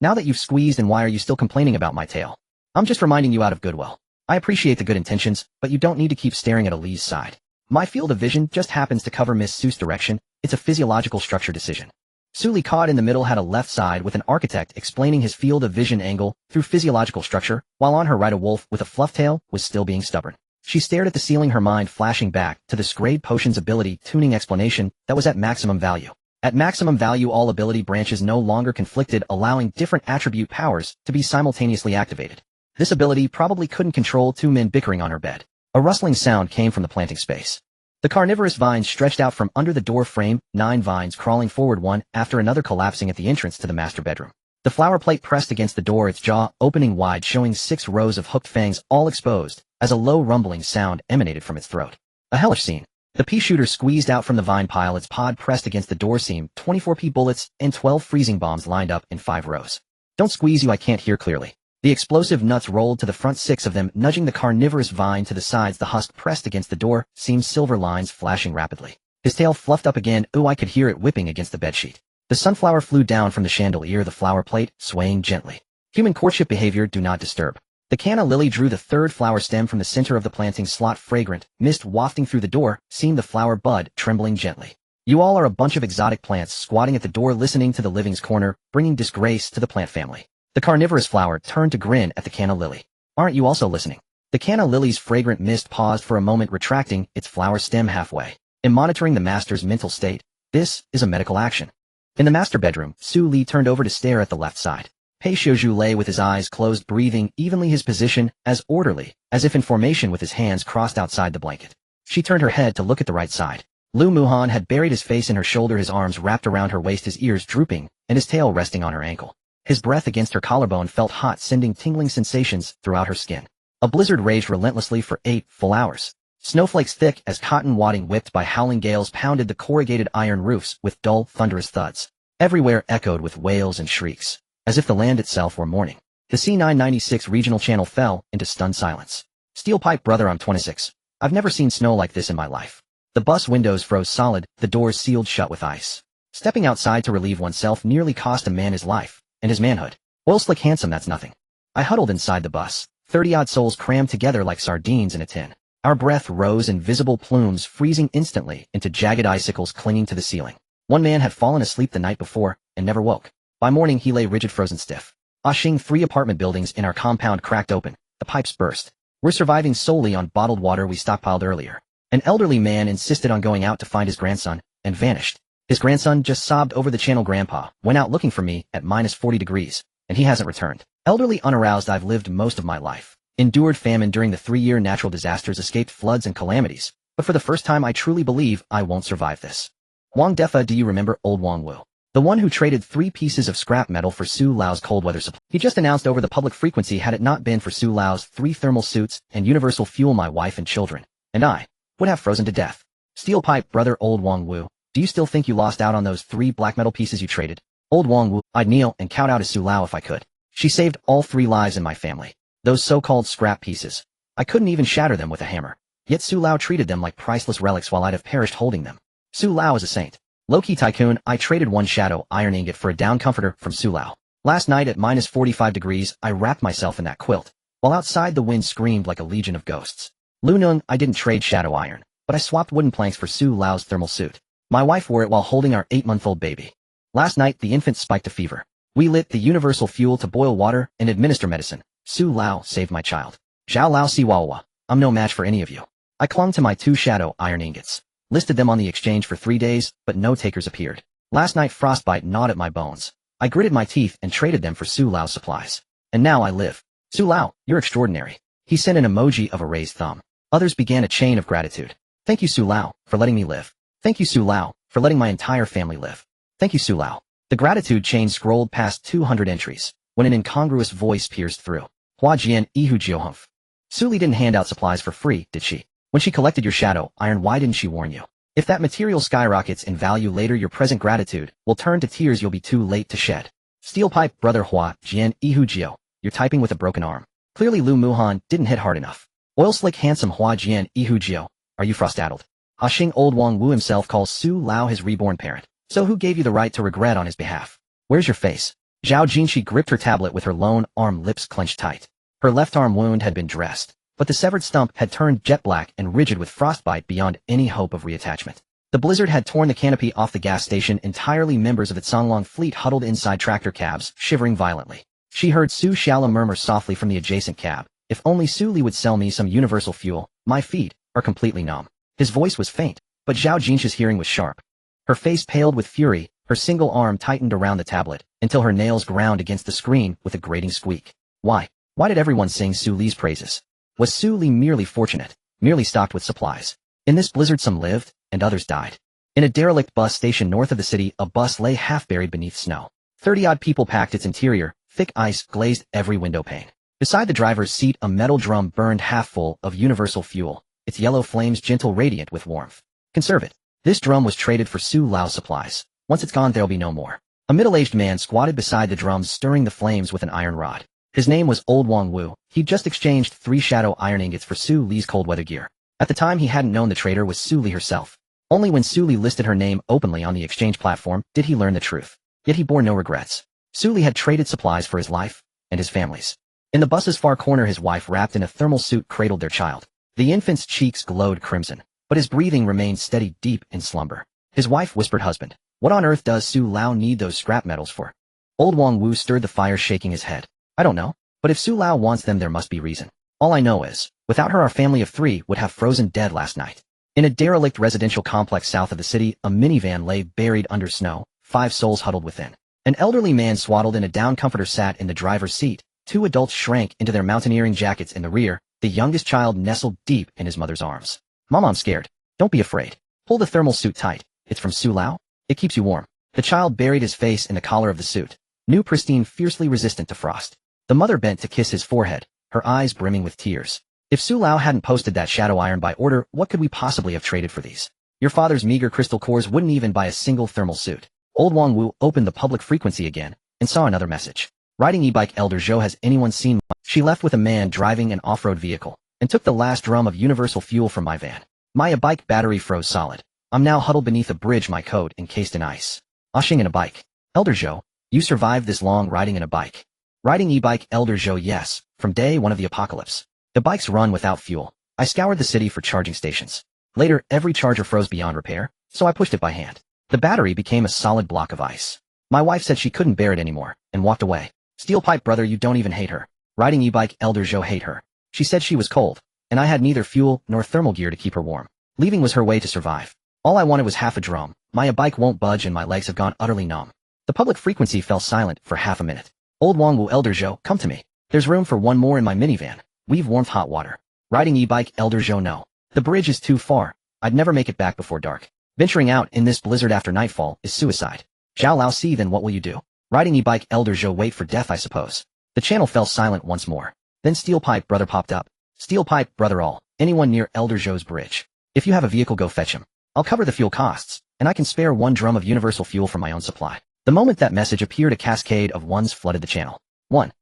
Now that you've squeezed, and why are you still complaining about my tail? I'm just reminding you out of goodwill. I appreciate the good intentions, but you don't need to keep staring at Ali's side. My field of vision just happens to cover Miss Su's direction. It's a physiological structure decision. Su Li, caught in the middle, had a left side with an architect explaining his field of vision angle through physiological structure, while on her right a wolf with a fluff tail was still being stubborn. She stared at the ceiling, her mind flashing back to the Scrade Potion's ability tuning explanation that was at maximum value. At maximum value, all ability branches no longer conflicted, allowing different attribute powers to be simultaneously activated. This ability probably couldn't control 2 men bickering on her bed. A rustling sound came from the planting space. The carnivorous vines stretched out from under the door frame, 9 vines crawling forward one after another, collapsing at the entrance to the master bedroom. The flower plate pressed against the door, its jaw opening wide, showing 6 rows of hooked fangs, all exposed, as a low rumbling sound emanated from its throat. A hellish scene. The pea shooter squeezed out from the vine pile, its pod pressed against the door seam, 24 pea bullets and 12 freezing bombs lined up in 5 rows. Don't squeeze you, I can't hear clearly. The explosive nuts rolled to the front, 6 of them, nudging the carnivorous vine to the sides, the husk pressed against the door, seam silver lines flashing rapidly. His tail fluffed up again, ooh, I could hear it whipping against the bedsheet. The sunflower flew down from the chandelier, the flower plate, swaying gently. Human courtship behavior, do not disturb. The canna lily drew the 3rd flower stem from the center of the planting slot, fragrant mist wafting through the door, seeing the flower bud trembling gently. You all are a bunch of exotic plants squatting at the door listening to the living's corner, bringing disgrace to the plant family. The carnivorous flower turned to grin at the canna lily. Aren't you also listening? The canna lily's fragrant mist paused for a moment, retracting its flower stem halfway. In monitoring the master's mental state, this is a medical action. In the master bedroom, Su Li turned over to stare at the left side. Pei Xiuzhu lay with his eyes closed, breathing evenly, his position as orderly, as if in formation, with his hands crossed outside the blanket. She turned her head to look at the right side. Lu Muhan had buried his face in her shoulder, his arms wrapped around her waist, his ears drooping, and his tail resting on her ankle. His breath against her collarbone felt hot, sending tingling sensations throughout her skin. A blizzard raged relentlessly for 8 full hours. Snowflakes thick as cotton wadding whipped by howling gales pounded the corrugated iron roofs with dull, thunderous thuds. Everywhere echoed with wails and shrieks, as if the land itself were mourning. The C996 regional channel fell into stunned silence. Steel pipe, brother, I'm 26. I've never seen snow like this in my life. The bus windows froze solid, the doors sealed shut with ice. Stepping outside to relieve oneself nearly cost a man his life, and his manhood. Oil slick handsome, that's nothing. I huddled inside the bus, 30-odd souls crammed together like sardines in a tin. Our breath rose in visible plumes, freezing instantly into jagged icicles clinging to the ceiling. One man had fallen asleep the night before and never woke. By morning he lay rigid, frozen stiff. Ashing, 3 apartment buildings in our compound cracked open. The pipes burst. We're surviving solely on bottled water we stockpiled earlier. An elderly man insisted on going out to find his grandson, and vanished. His grandson just sobbed over the channel. Grandpa went out looking for me at -40 degrees, and he hasn't returned. Elderly, unaroused, I've lived most of my life. Endured famine during the 3-year natural disasters, escaped floods and calamities, but for the first time I truly believe I won't survive this. Wang Defa, do you remember old Wang Wu? The one who traded 3 pieces of scrap metal for Su Lao's cold weather supply. He just announced over the public frequency, had it not been for Su Lao's 3 thermal suits and universal fuel, my wife and children, and I, would have frozen to death. Steel pipe, brother, old Wang Wu, do you still think you lost out on those 3 black metal pieces you traded? Old Wang Wu, I'd kneel and count out as Su Lao if I could. She saved all 3 lives in my family. Those so-called scrap pieces. I couldn't even shatter them with a hammer. Yet Su Lao treated them like priceless relics while I'd have perished holding them. Su Lao is a saint. Low-key tycoon, I traded 1 shadow iron ingot for a down comforter from Su Lao. Last night at -45 degrees, I wrapped myself in that quilt, while outside the wind screamed like a legion of ghosts. Lu Nung, I didn't trade shadow iron, but I swapped wooden planks for Su Lao's thermal suit. My wife wore it while holding our 8-month-old baby. Last night the infant spiked a fever. We lit the universal fuel to boil water and administer medicine. Su Lao saved my child. Zhao Lao Siwawa, I'm no match for any of you. I clung to my 2 shadow iron ingots, listed them on the exchange for 3 days, but no takers appeared. Last night frostbite gnawed at my bones. I gritted my teeth and traded them for Su Lao's supplies. And now I live. Su Lao, you're extraordinary. He sent an emoji of a raised thumb. Others began a chain of gratitude. Thank you, Su Lao, for letting me live. Thank you, Su Lao, for letting my entire family live. Thank you, Su Lao. The gratitude chain scrolled past 200 entries, when an incongruous voice pierced through. Hua Jian Ihu Jiohumph. Su Li didn't hand out supplies for free, did she? When she collected your shadow iron, why didn't she warn you? If that material skyrockets in value later, your present gratitude will turn to tears you'll be too late to shed. Steel pipe, brother Hua Jian Ihu Jio. You're typing with a broken arm. Clearly Lu Muhan didn't hit hard enough. Oil slick handsome Hua Jian Ihu Jio. Are you frost-addled? Ashing, old Wang Wu himself calls Su Lao his reborn parent. So who gave you the right to regret on his behalf? Where's your face? Zhao Jinshi gripped her tablet with her lone arm, lips clenched tight. Her left arm wound had been dressed, but the severed stump had turned jet black and rigid with frostbite beyond any hope of reattachment. The blizzard had torn the canopy off the gas station entirely. Members of its Songlong fleet huddled inside tractor cabs, shivering violently. She heard Su Xiaola murmur softly from the adjacent cab. If only Su Li would sell me some universal fuel, my feet are completely numb. His voice was faint, but Zhao Jinshi's hearing was sharp. Her face paled with fury, her single arm tightened around the tablet, until her nails ground against the screen with a grating squeak. Why? Why did everyone sing Su Li's praises? Was Su Li merely fortunate, merely stocked with supplies? In this blizzard some lived, and others died. In a derelict bus station north of the city, a bus lay half buried beneath snow. 30-odd people packed its interior, thick ice glazed every window pane. Beside the driver's seat a metal drum burned half full of universal fuel, its yellow flames gentle radiant with warmth. Conserve it. This drum was traded for Su Lao's supplies. Once it's gone there'll be no more. A middle-aged man squatted beside the drums stirring the flames with an iron rod. His name was Old Wang Wu. He'd just exchanged 3 shadow iron ingots for Su Li's cold weather gear. At the time he hadn't known the trader was Su Li herself. Only when Su Li listed her name openly on the exchange platform did he learn the truth. Yet he bore no regrets. Su Li had traded supplies for his life and his family's. In the bus's far corner his wife wrapped in a thermal suit cradled their child. The infant's cheeks glowed crimson, but his breathing remained steady deep in slumber. His wife whispered husband. What on earth does Su Lao need those scrap metals for? Old Wang Wu stirred the fire, shaking his head. I don't know, but if Su Lao wants them there must be reason. All I know is, without her our family of 3 would have frozen dead last night. In a derelict residential complex south of the city, a minivan lay buried under snow, 5 souls huddled within. An elderly man swaddled in a down comforter sat in the driver's seat. 2 adults shrank into their mountaineering jackets in the rear, the youngest child nestled deep in his mother's arms. Mom, I'm scared. Don't be afraid. Pull the thermal suit tight. It's from Su Lao. It keeps you warm. The child buried his face in the collar of the suit. New pristine, fiercely resistant to frost. The mother bent to kiss his forehead, her eyes brimming with tears. If Su Lao hadn't posted that shadow iron by order, what could we possibly have traded for these? Your father's meager crystal cores wouldn't even buy a single thermal suit. Old Wang Wu opened the public frequency again, and saw another message. Riding e-bike Elder Zhou, has anyone seen my... She left with a man driving an off-road vehicle, and took the last drum of universal fuel from my van. My e-bike battery froze solid. I'm now huddled beneath a bridge, my coat encased in ice. Oshing in a bike. Elder Zhou, you survived this long riding in a bike. Riding e-bike Elder Zhou, yes, from day 1 of the apocalypse. The bikes run without fuel. I scoured the city for charging stations. Later, every charger froze beyond repair, so I pushed it by hand. The battery became a solid block of ice. My wife said she couldn't bear it anymore, and walked away. Steel pipe brother, you don't even hate her. Riding e-bike Elder Zhou, hate her. She said she was cold, and I had neither fuel nor thermal gear to keep her warm. Leaving was her way to survive. All I wanted was half a drum. My e-bike won't budge and my legs have gone utterly numb. The public frequency fell silent for half a minute. Old Wang Wu, Elder Zhou, come to me. There's room for one more in my minivan. We've warmed hot water. Riding e-bike Elder Zhou, no. The bridge is too far. I'd never make it back before dark. Venturing out in this blizzard after nightfall is suicide. Zhao Lao Si, then what will you do? Riding e-bike Elder Zhou, wait for death, I suppose. The channel fell silent once more. Then Steel Pipe Brother popped up. Steel Pipe Brother, all. Anyone near Elder Zhou's bridge. If you have a vehicle, go fetch him. I'll cover the fuel costs, and I can spare 1 drum of universal fuel from my own supply. The moment that message appeared, a cascade of ones flooded the channel. 1.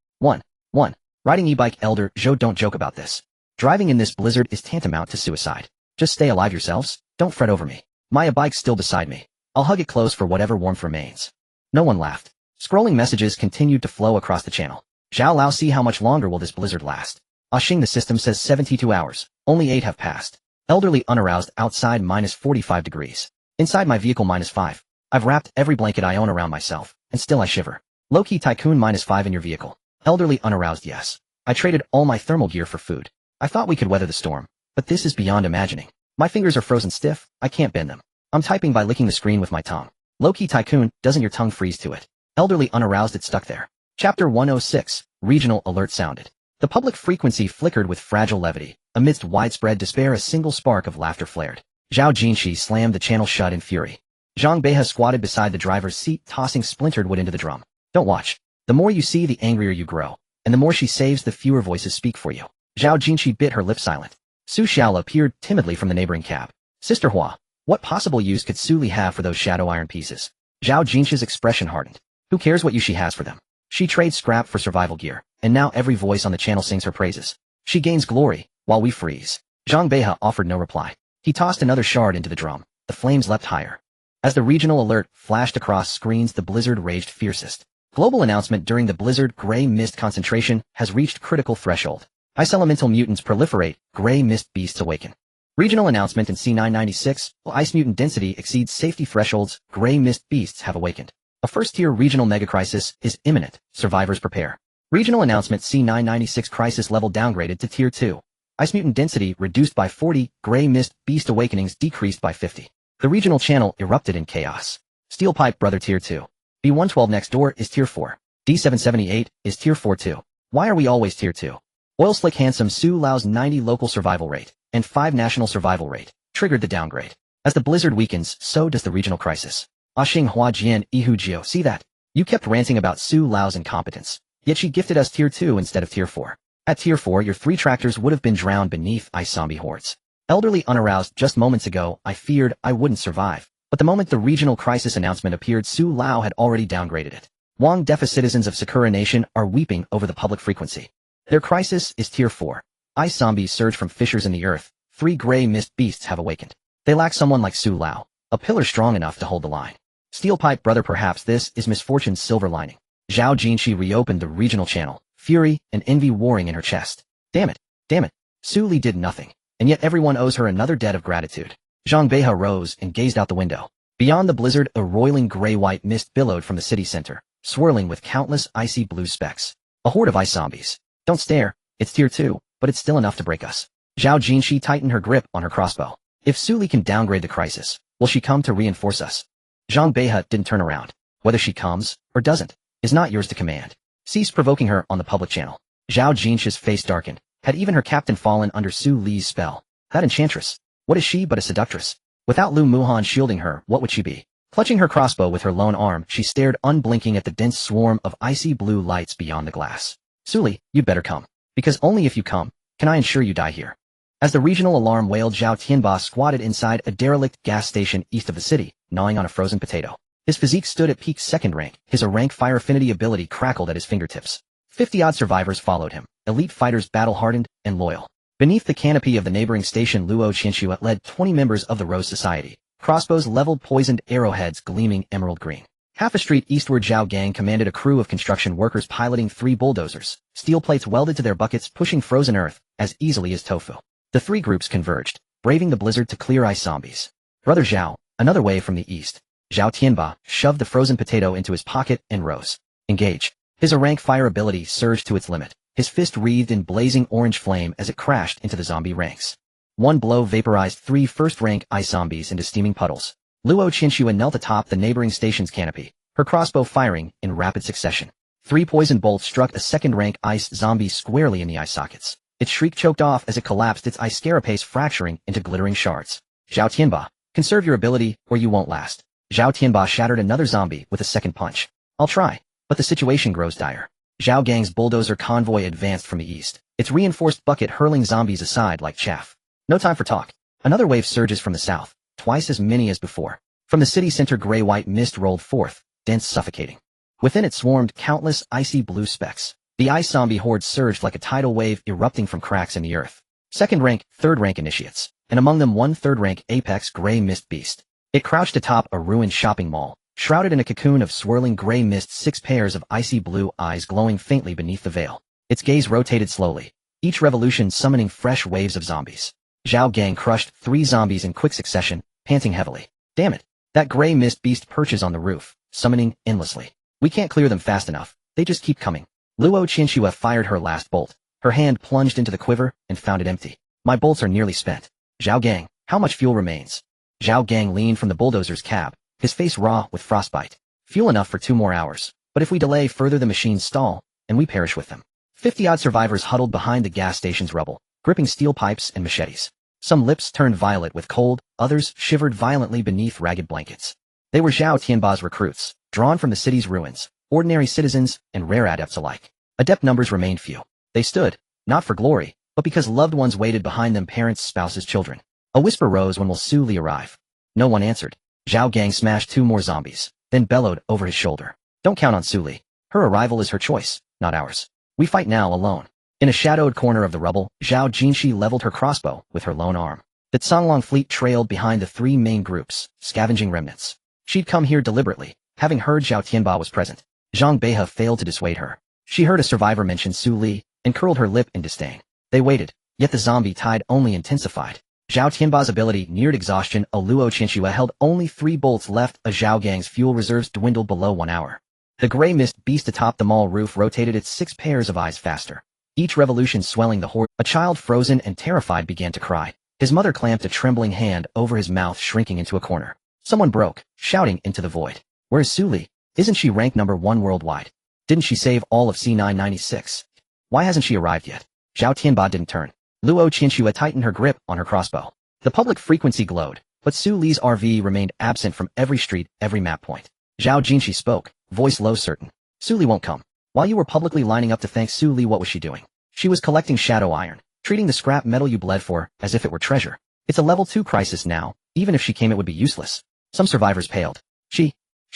Riding e-bike Elder Zhou, don't joke about this. Driving in this blizzard is tantamount to suicide. Just stay alive yourselves, don't fret over me. My e-bike's still beside me. I'll hug it close for whatever warmth remains. No one laughed. Scrolling messages continued to flow across the channel. Zhao Lao, see how much longer will this blizzard last? Xing, the system says 72 hours. Only 8 have passed. Elderly unaroused, outside -45 degrees. Inside my vehicle -5. I've wrapped every blanket I own around myself, and still I shiver. Low-key tycoon -5 in your vehicle. Elderly unaroused, yes. I traded all my thermal gear for food. I thought we could weather the storm, but this is beyond imagining. My fingers are frozen stiff, I can't bend them. I'm typing by licking the screen with my tongue. Low-key tycoon, doesn't your tongue freeze to it? Elderly unaroused, it stuck there. Chapter 106, Regional Alert sounded. The public frequency flickered with fragile levity. Amidst widespread despair, a single spark of laughter flared. Zhao Jinshi slammed the channel shut in fury. Zhang Beihe squatted beside the driver's seat, tossing splintered wood into the drum. Don't watch. The more you see, the angrier you grow. And the more she saves, the fewer voices speak for you. Zhao Jinshi bit her lip silent. Su Xiaola peered timidly from the neighboring cab. Sister Hua, what possible use could Su Li have for those shadow iron pieces? Zhao Jinshi's expression hardened. Who cares what use she has for them? She trades scrap for survival gear, and now every voice on the channel sings her praises. She gains glory, while we freeze. Zhang Beihe offered no reply. He tossed another shard into the drum. The flames leapt higher. As the regional alert flashed across screens, the blizzard raged fiercest. Global announcement: during the blizzard, gray mist concentration has reached critical threshold. Ice elemental mutants proliferate, gray mist beasts awaken. Regional announcement in C996, ice mutant density exceeds safety thresholds, gray mist beasts have awakened. A first-tier regional megacrisis is imminent, survivors prepare. Regional announcement: C996 crisis level downgraded to Tier 2. Ice mutant density reduced by 40, gray mist beast awakenings decreased by 50. The regional channel erupted in chaos. Steel Pipe Brother Tier 2. B112 next door is Tier 4. D778 is Tier 4 too. Why are we always Tier 2? Oil Slick Handsome Su Lao's 90 local survival rate and 5 national survival rate triggered the downgrade. As the blizzard weakens, so does the regional crisis. Xing Hua Jian Ihu Jio, see that? You kept ranting about Su Lao's incompetence, yet she gifted us Tier 2 instead of Tier 4. At Tier 4, your 3 tractors would have been drowned beneath ice zombie hordes. Elderly unaroused, just moments ago, I feared I wouldn't survive. But the moment the regional crisis announcement appeared, Su Lao had already downgraded it. Wang Defa citizens of Sakura Nation are weeping over the public frequency. Their crisis is Tier 4. Ice zombies surge from fissures in the earth. 3 gray mist beasts have awakened. They lack someone like Su Lao, a pillar strong enough to hold the line. Steel Pipe Brother, perhaps this is misfortune's silver lining. Zhao Jinshi reopened the regional channel, fury and envy warring in her chest. Damn it. Su Li did nothing, and yet everyone owes her another debt of gratitude. Zhang Beihe rose and gazed out the window. Beyond the blizzard, a roiling gray-white mist billowed from the city center, swirling with countless icy blue specks. A horde of ice zombies. Don't stare, it's tier 2, but it's still enough to break us. Zhao Jinshi tightened her grip on her crossbow. If Su Li can downgrade the crisis, will she come to reinforce us? Zhang Beihut didn't turn around. Whether she comes, or doesn't, is not yours to command. Cease provoking her on the public channel. Zhao Jinshi's face darkened. Had even her captain fallen under Su Li's spell? That enchantress. What is she but a seductress? Without Lu Muhan shielding her, what would she be? Clutching her crossbow with her lone arm, she stared unblinking at the dense swarm of icy blue lights beyond the glass. Su Li, you'd better come. Because only if you come, can I ensure you die here. As the regional alarm wailed, Zhao Tianba squatted inside a derelict gas station east of the city, gnawing on a frozen potato. His physique stood at peak second rank, his rank fire affinity ability crackled at his fingertips. 50-odd survivors followed him, elite fighters battle-hardened and loyal. Beneath the canopy of the neighboring station, Luo Qianxue led 20 members of the Rose Society, crossbows leveled, poisoned arrowheads gleaming emerald green. Half a street eastward, Zhao Gang commanded a crew of construction workers piloting 3 bulldozers, steel plates welded to their buckets pushing frozen earth as easily as tofu. The 3 groups converged, braving the blizzard to clear ice zombies. Brother Zhao, another wave from the east. Zhao Tianba shoved the frozen potato into his pocket and rose. Engage. His rank fire ability surged to its limit, his fist wreathed in blazing orange flame as it crashed into the zombie ranks. One blow vaporized 3 first-rank ice zombies into steaming puddles. Luo Qianxue knelt atop the neighboring station's canopy, her crossbow firing in rapid succession. 3 poison bolts struck a second-rank ice zombie squarely in the eye sockets. Its shriek choked off as it collapsed, its ice carapace fracturing into glittering shards. Zhao Tianba, conserve your ability or you won't last. Zhao Tianba shattered another zombie with a second punch. I'll try, but the situation grows dire. Zhao Gang's bulldozer convoy advanced from the east, its reinforced bucket hurling zombies aside like chaff. No time for talk. Another wave surges from the south, twice as many as before. From the city center, gray-white mist rolled forth, dense, suffocating. Within it swarmed countless icy blue specks. The ice zombie horde surged like a tidal wave erupting from cracks in the earth. Second-rank, third-rank initiates, and among them one third-rank apex gray mist beast. It crouched atop a ruined shopping mall, shrouded in a cocoon of swirling gray mist, 6 pairs of icy blue eyes glowing faintly beneath the veil. Its gaze rotated slowly, each revolution summoning fresh waves of zombies. Zhao Gang crushed 3 zombies in quick succession, panting heavily. Damn it, that gray mist beast perches on the roof, summoning endlessly. We can't clear them fast enough, they just keep coming. Luo Qianxue fired her last bolt. Her hand plunged into the quiver and found it empty. My bolts are nearly spent. Zhao Gang, how much fuel remains? Zhao Gang leaned from the bulldozer's cab, his face raw with frostbite. Fuel enough for 2 more hours, but if we delay further the machines stall, and we perish with them. 50-odd survivors huddled behind the gas station's rubble, gripping steel pipes and machetes. Some lips turned violet with cold, others shivered violently beneath ragged blankets. They were Zhao Tianba's recruits, drawn from the city's ruins, ordinary citizens and rare adepts alike. Adept numbers remained few. They stood, not for glory, but because loved ones waited behind them, parents, spouses, children. A whisper rose, when will Su Li arrive? No one answered. Zhao Gang smashed 2 more zombies, then bellowed over his shoulder. Don't count on Su Li. Her arrival is her choice, not ours. We fight now alone. In a shadowed corner of the rubble, Zhao Jinshi leveled her crossbow with her lone arm. The Songlong fleet trailed behind the 3 main groups, scavenging remnants. She'd come here deliberately, having heard Zhao Tianba was present. Zhang Beihut failed to dissuade her. She heard a survivor mention Su Li, and curled her lip in disdain. They waited, yet the zombie tide only intensified. Zhao Tianba's ability neared exhaustion. A Luo Qianxue held only 3 bolts left. A Zhao Gang's fuel reserves dwindled below 1 hour. The gray mist beast atop the mall roof rotated its 6 pairs of eyes faster. Each revolution swelling the horde. A child frozen and terrified began to cry. His mother clamped a trembling hand over his mouth, shrinking into a corner. Someone broke, shouting into the void. Where's Su Li? Isn't she ranked number 1 worldwide? Didn't she save all of C996? Why hasn't she arrived yet? Zhao Tianba didn't turn. Luo Qianxue tightened her grip on her crossbow. The public frequency glowed, but Su Li's RV remained absent from every street, every map point. Zhao Jinshi spoke, voice low, certain. Su Li won't come. While you were publicly lining up to thank Su Li, what was she doing? She was collecting shadow iron, treating the scrap metal you bled for as if it were treasure. It's a level 2 crisis now. Even if she came, it would be useless. Some survivors paled. She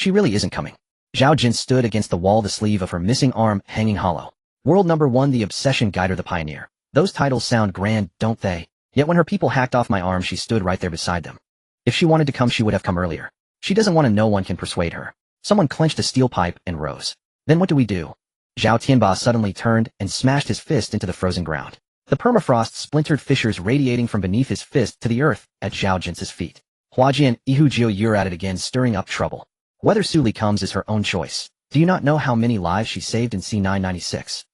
really isn't coming. Zhao Jin stood against the wall, the sleeve of her missing arm hanging hollow. World number 1, the obsession guider, the pioneer. Those titles sound grand, don't they? Yet when her people hacked off my arm, she stood right there beside them. If she wanted to come, she would have come earlier. She doesn't want to. No one can persuade her. Someone clenched a steel pipe and rose. Then what do we do? Zhao Tianba suddenly turned and smashed his fist into the frozen ground. The permafrost splintered, fissures radiating from beneath his fist to the earth at Zhao Jin's feet. Huajian Ihujio, you're at it again, stirring up trouble. Whether Su Li comes is her own choice. Do you not know how many lives she saved in C996?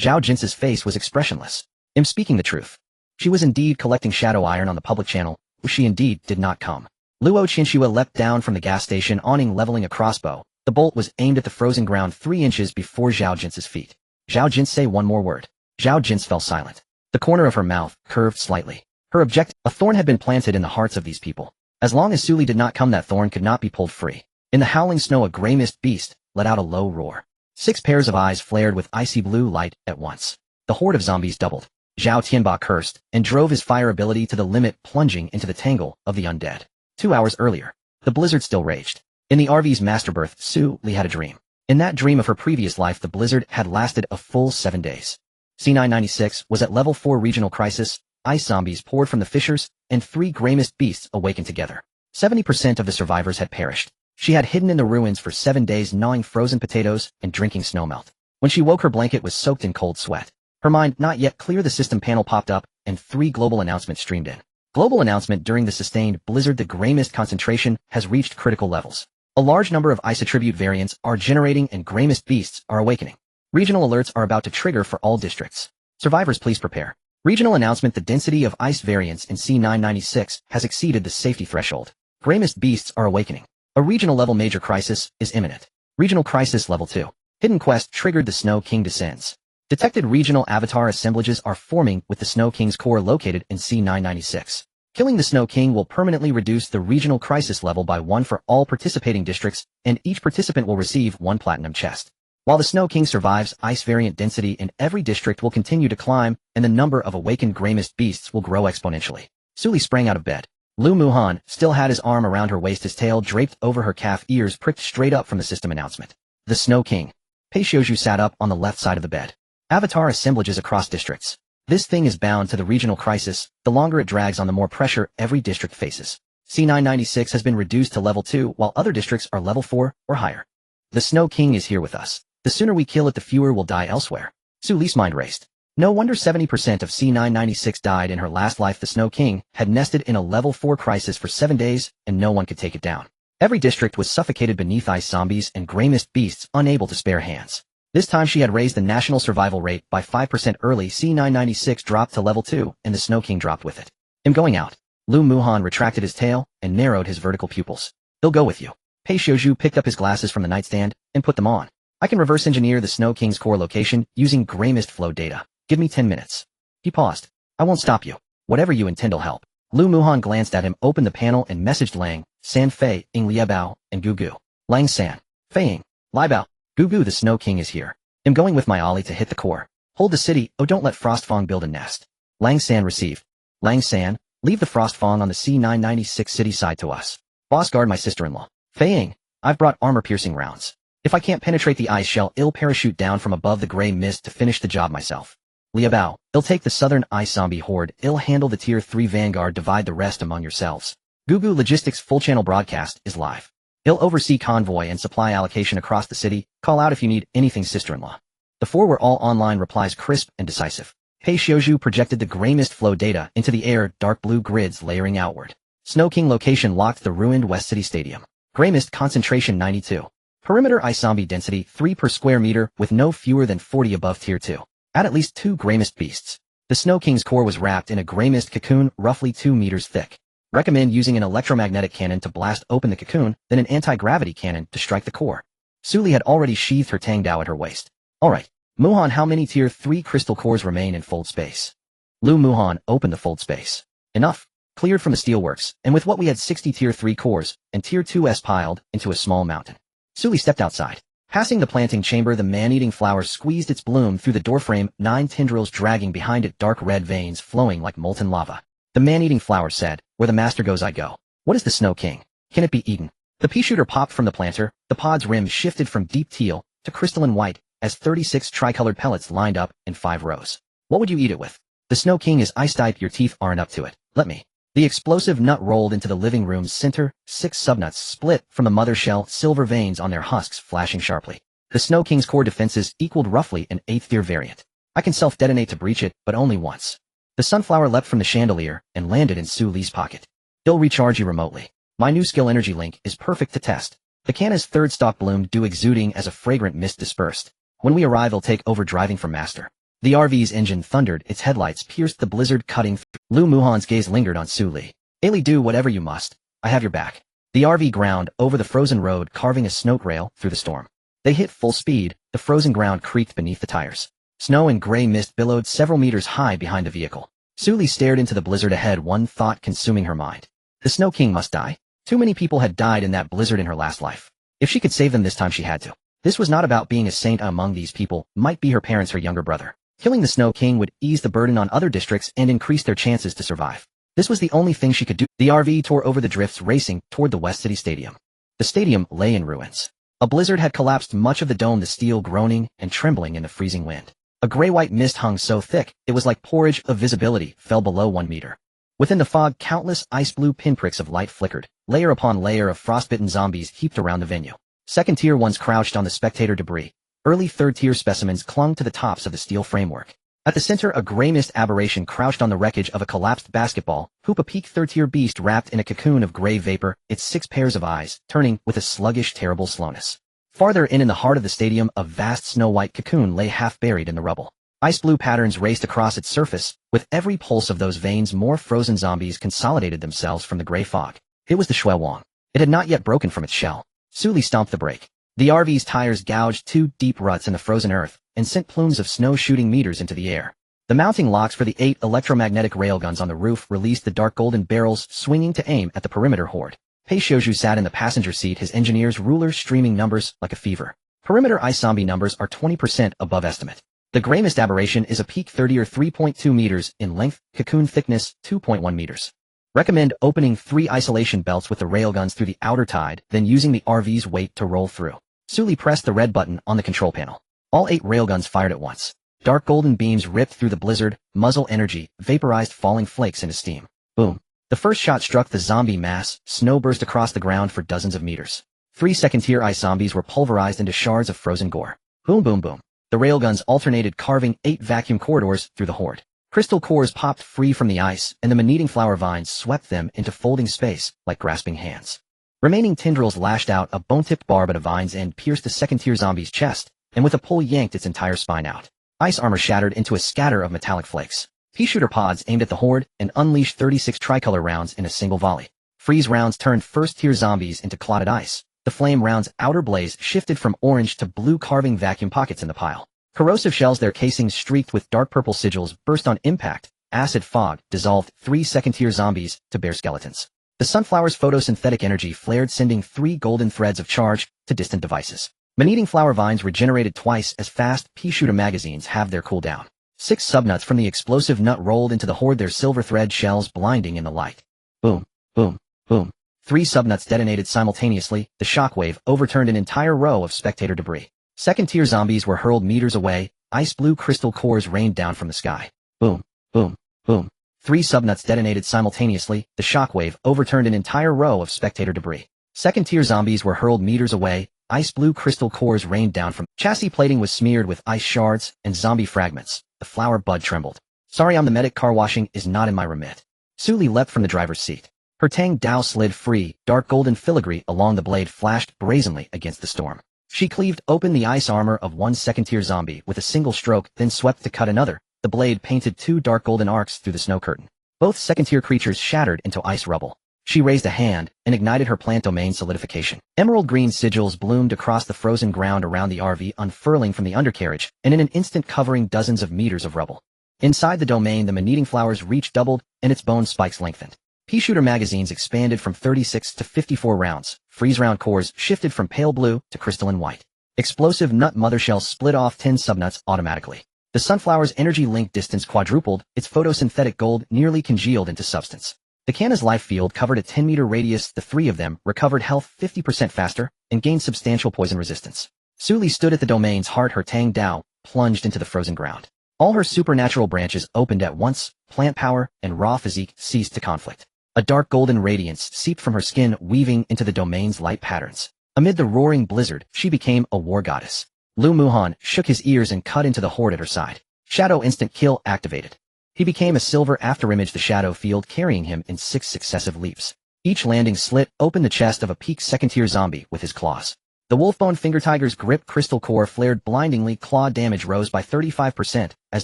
Zhao Jin's face was expressionless. I'm speaking the truth. She was indeed collecting shadow iron on the public channel, which she indeed did not come. Luo Qianxue leapt down from the gas station awning, leveling a crossbow. The bolt was aimed at the frozen ground 3 inches before Zhao Jin's feet. Zhao Jin, say one more word. Zhao Jin fell silent. The corner of her mouth curved slightly. Her objective, a thorn had been planted in the hearts of these people. As long as Su Li did not come, that thorn could not be pulled free. In the howling snow, a gray mist beast let out a low roar. 6 pairs of eyes flared with icy blue light at once. The horde of zombies doubled. Zhao Tianba cursed and drove his fire ability to the limit, plunging into the tangle of the undead. 2 hours earlier, the blizzard still raged. In the RV's master berth, Su Li had a dream. In that dream of her previous life, the blizzard had lasted a full 7 days. C996 was at level 4 regional crisis. Ice zombies poured from the fissures, and 3 gray mist beasts awakened together. 70% of the survivors had perished. She had hidden in the ruins for 7 days, gnawing frozen potatoes and drinking snowmelt. When she woke, her blanket was soaked in cold sweat. Her mind not yet clear, the system panel popped up, and 3 global announcements streamed in. Global announcement: during the sustained blizzard, the gray mist concentration has reached critical levels. A large number of ice attribute variants are generating and gray mist beasts are awakening. Regional alerts are about to trigger for all districts. Survivors, please prepare. Regional announcement: the density of ice variants in C996 has exceeded the safety threshold. Gray mist beasts are awakening. A regional level major crisis is imminent. Regional crisis level 2. Hidden quest triggered: the Snow King descends. Detected regional avatar assemblages are forming with the Snow King's core located in C996. Killing the Snow King will permanently reduce the regional crisis level by 1 for all participating districts, and each participant will receive 1 platinum chest. While the Snow King survives, ice variant density in every district will continue to climb, and the number of awakened gray mist beasts will grow exponentially. Su Li sprang out of bed. Lu Muhan still had his arm around her waist, his tail draped over her calf, ears pricked straight up from the system announcement. The Snow King. Pei Xiuzhu sat up on the left side of the bed. Avatar assemblages across districts. This thing is bound to the regional crisis. The longer it drags on, the more pressure every district faces. C996 has been reduced to level 2, while other districts are level 4 or higher. The Snow King is here with us. The sooner we kill it, the fewer will die elsewhere. Su Li's mind raced. No wonder 70% of C996 died in her last life. The Snow King had nested in a level 4 crisis for 7 days, and no one could take it down. Every district was suffocated beneath ice zombies and gray mist beasts, unable to spare hands. This time she had raised the national survival rate by 5% early. C996 dropped to level 2, and the Snow King dropped with it. I'm going out. Lu Muhan retracted his tail and narrowed his vertical pupils. He'll go with you. Pei Xiuzhu picked up his glasses from the nightstand and put them on. I can reverse engineer the Snow King's core location using gray mist flow data. Give me 10 minutes. He paused. I won't stop you. Whatever you intend'll help. Lu Muhan glanced at him, opened the panel, and messaged Lang, San Fei, Ing Liebao, and Gugu. Lang San, Fei Ing, Liebao, Gugu, the Snow King is here. I'm going with my ollie to hit the core. Hold the city. Oh, don't let Frostfang build a nest. Lang San received. Lang San, leave the Frostfang on the C996 city side to us. Boss, guard my sister-in-law. Fei Ing, I've brought armor-piercing rounds. If I can't penetrate the ice shell, I'll parachute down from above the gray mist to finish the job myself. Liebao, I'll take the southern ice zombie horde. I'll handle the tier 3 vanguard. Divide the rest among yourselves. Gugu Logistics full channel broadcast is live. He'll oversee convoy and supply allocation across the city. Call out if you need anything, sister-in-law. The 4 were all online, replies crisp and decisive. Pei Xiuzhu projected the gray mist flow data into the air, dark blue grids layering outward. Snow King location locked: the ruined West City Stadium. Gray mist concentration 92. Perimeter ice zombie density 3 per square meter with no fewer than 40 above tier 2. Add at least 2 gray mist beasts. The Snow King's core was wrapped in a gray mist cocoon roughly 2 meters thick. Recommend using an electromagnetic cannon to blast open the cocoon, then an anti-gravity cannon to strike the core. Su Li had already sheathed her Tang Dao at her waist. Alright, Muhan, how many tier 3 crystal cores remain in fold space? Lu Muhan opened the fold space. Enough. Cleared from the steelworks, and with what we had 60 tier 3 cores, and tier 2s piled into a small mountain. Su Li stepped outside. Passing the planting chamber, the man-eating flower squeezed its bloom through the doorframe, 9 tendrils dragging behind it, dark red veins flowing like molten lava. The man-eating flower said, where the master goes I go. What is the Snow King? Can it be eaten? The pea shooter popped from the planter. The pod's rim shifted from deep teal to crystalline white as 36 tricolored pellets lined up in 5 rows. What would you eat it with? The Snow King is ice type. Your teeth aren't up to it. Let me. The explosive nut rolled into the living room's center. 6 subnuts split from the mother shell, silver veins on their husks flashing sharply. The Snow King's core defenses equaled roughly an 8th tier variant. I can self-detonate to breach it, but only once. The sunflower leapt from the chandelier and landed in Su Li's pocket. He'll recharge you remotely. My new skill energy link is perfect to test. The Kanna's third stock bloomed due exuding as a fragrant mist dispersed. When we arrive I'll take over driving from master. The RV's engine thundered, its headlights pierced the blizzard cutting through. Lu Muhan's gaze lingered on Su Li. "Ailey, do whatever you must. I have your back." The RV ground over the frozen road, carving a snow trail through the storm. They hit full speed, the frozen ground creaked beneath the tires. Snow and gray mist billowed several meters high behind the vehicle. Su Li stared into the blizzard ahead, one thought consuming her mind. The Snow King must die. Too many people had died in that blizzard in her last life. If she could save them this time she had to. This was not about being a saint among these people, might be her parents, her younger brother. Killing the Snow King would ease the burden on other districts and increase their chances to survive. This was the only thing she could do. The RV tore over the drifts, racing toward the West City Stadium. The stadium lay in ruins. A blizzard had collapsed much of the dome, the steel groaning and trembling in the freezing wind. A gray-white mist hung so thick, it was like porridge of visibility, fell below 1 meter. Within the fog, countless ice-blue pinpricks of light flickered. Layer upon layer of frostbitten zombies heaped around the venue. Second-tier ones crouched on the spectator debris. Early third-tier specimens clung to the tops of the steel framework. At the center, a gray mist aberration crouched on the wreckage of a collapsed basketball hoop, a peak third-tier beast wrapped in a cocoon of gray vapor, its 6 pairs of eyes turning with a sluggish, terrible slowness. Farther in the heart of the stadium, a vast snow-white cocoon lay half buried in the rubble. Ice-blue patterns raced across its surface. With every pulse of those veins, more frozen zombies consolidated themselves from the gray fog. It was the Shui Wang. It had not yet broken from its shell. Su Li stomped the brake. The RV's tires gouged 2 deep ruts in the frozen earth and sent plumes of snow shooting meters into the air. The mounting locks for the 8 electromagnetic railguns on the roof released the dark golden barrels, swinging to aim at the perimeter horde. Pei Xiuzhu sat in the passenger seat, his engineer's ruler streaming numbers like a fever. Perimeter ice zombie numbers are 20% above estimate. The gray mist aberration is a peak 30 or 3.2 meters in length, cocoon thickness 2.1 meters. Recommend opening 3 isolation belts with the railguns through the outer tide, then using the RV's weight to roll through. Su Li pressed the red button on the control panel. All 8 railguns fired at once. Dark golden beams ripped through the blizzard, muzzle energy, vaporized falling flakes into steam. Boom. The first shot struck the zombie mass, snow burst across the ground for dozens of meters. 3 second-tier ice zombies were pulverized into shards of frozen gore. Boom boom boom. The railguns alternated, carving 8 vacuum corridors through the horde. Crystal cores popped free from the ice, and the man-eating flower vines swept them into folding space like grasping hands. Remaining tendrils lashed out, a bone-tipped barb at a vine's end pierced the second-tier zombie's chest, and with a pull yanked its entire spine out. Ice armor shattered into a scatter of metallic flakes. Pea-shooter pods aimed at the horde and unleashed 36 tricolor rounds in a single volley. Freeze rounds turned first-tier zombies into clotted ice. The flame round's outer blaze shifted from orange to blue, carving vacuum pockets in the pile. Corrosive shells, their casings streaked with dark purple sigils, burst on impact. Acid fog dissolved 3 second-tier zombies to bare skeletons. The sunflower's photosynthetic energy flared, sending 3 golden threads of charge to distant devices. Man-eating flower vines regenerated twice as fast. Pea-shooter magazines have their cooldown. 6 subnuts from the explosive nut rolled into the horde, their silver thread shells blinding in the light. Boom, boom, boom. 3 subnuts detonated simultaneously. The shockwave overturned an entire row of spectator debris. Second-tier zombies were hurled meters away. Ice-blue crystal cores rained down from the sky. Boom, boom, boom. 3 subnuts detonated simultaneously. The shockwave overturned an entire row of spectator debris. Second-tier zombies were hurled meters away. Ice-blue crystal cores rained down from chassis plating was smeared with ice shards and zombie fragments. The flower bud trembled. "Sorry, I'm the medic. Car washing is not in my remit." Su Li leapt from the driver's seat. Her Tang Dao slid free. Dark golden filigree along the blade flashed brazenly against the storm. She cleaved open the ice armor of 1 second-tier zombie with a single stroke, then swept to cut another. The blade painted 2 dark golden arcs through the snow curtain. Both second-tier creatures shattered into ice rubble. She raised a hand and ignited her plant domain solidification. Emerald green sigils bloomed across the frozen ground around the RV, unfurling from the undercarriage, and in an instant covering dozens of meters of rubble. Inside the domain, the man-eating flower's reach doubled, and its bone spikes lengthened. Pea-shooter magazines expanded from 36 to 54 rounds. Freeze-round cores shifted from pale blue to crystalline white. Explosive nut mother shells split off 10 subnuts automatically. The sunflower's energy link distance quadrupled, its photosynthetic gold nearly congealed into substance. The Kanna's life field covered a 10-meter radius. The 3 of them recovered health 50% faster and gained substantial poison resistance. Su Li stood at the domain's heart, her Tang Dao plunged into the frozen ground. All her supernatural branches opened at once. Plant power and raw physique ceased to conflict. A dark golden radiance seeped from her skin, weaving into the domain's light patterns. Amid the roaring blizzard, she became a war goddess. Lu Muhan shook his ears and cut into the horde at her side. Shadow instant kill activated. He became a silver afterimage, the shadow field carrying him in 6 successive leaps. Each landing slit opened the chest of a peak second-tier zombie with his claws. The Wolfbone Finger Tiger's grip crystal core flared blindingly. Claw damage rose by 35% as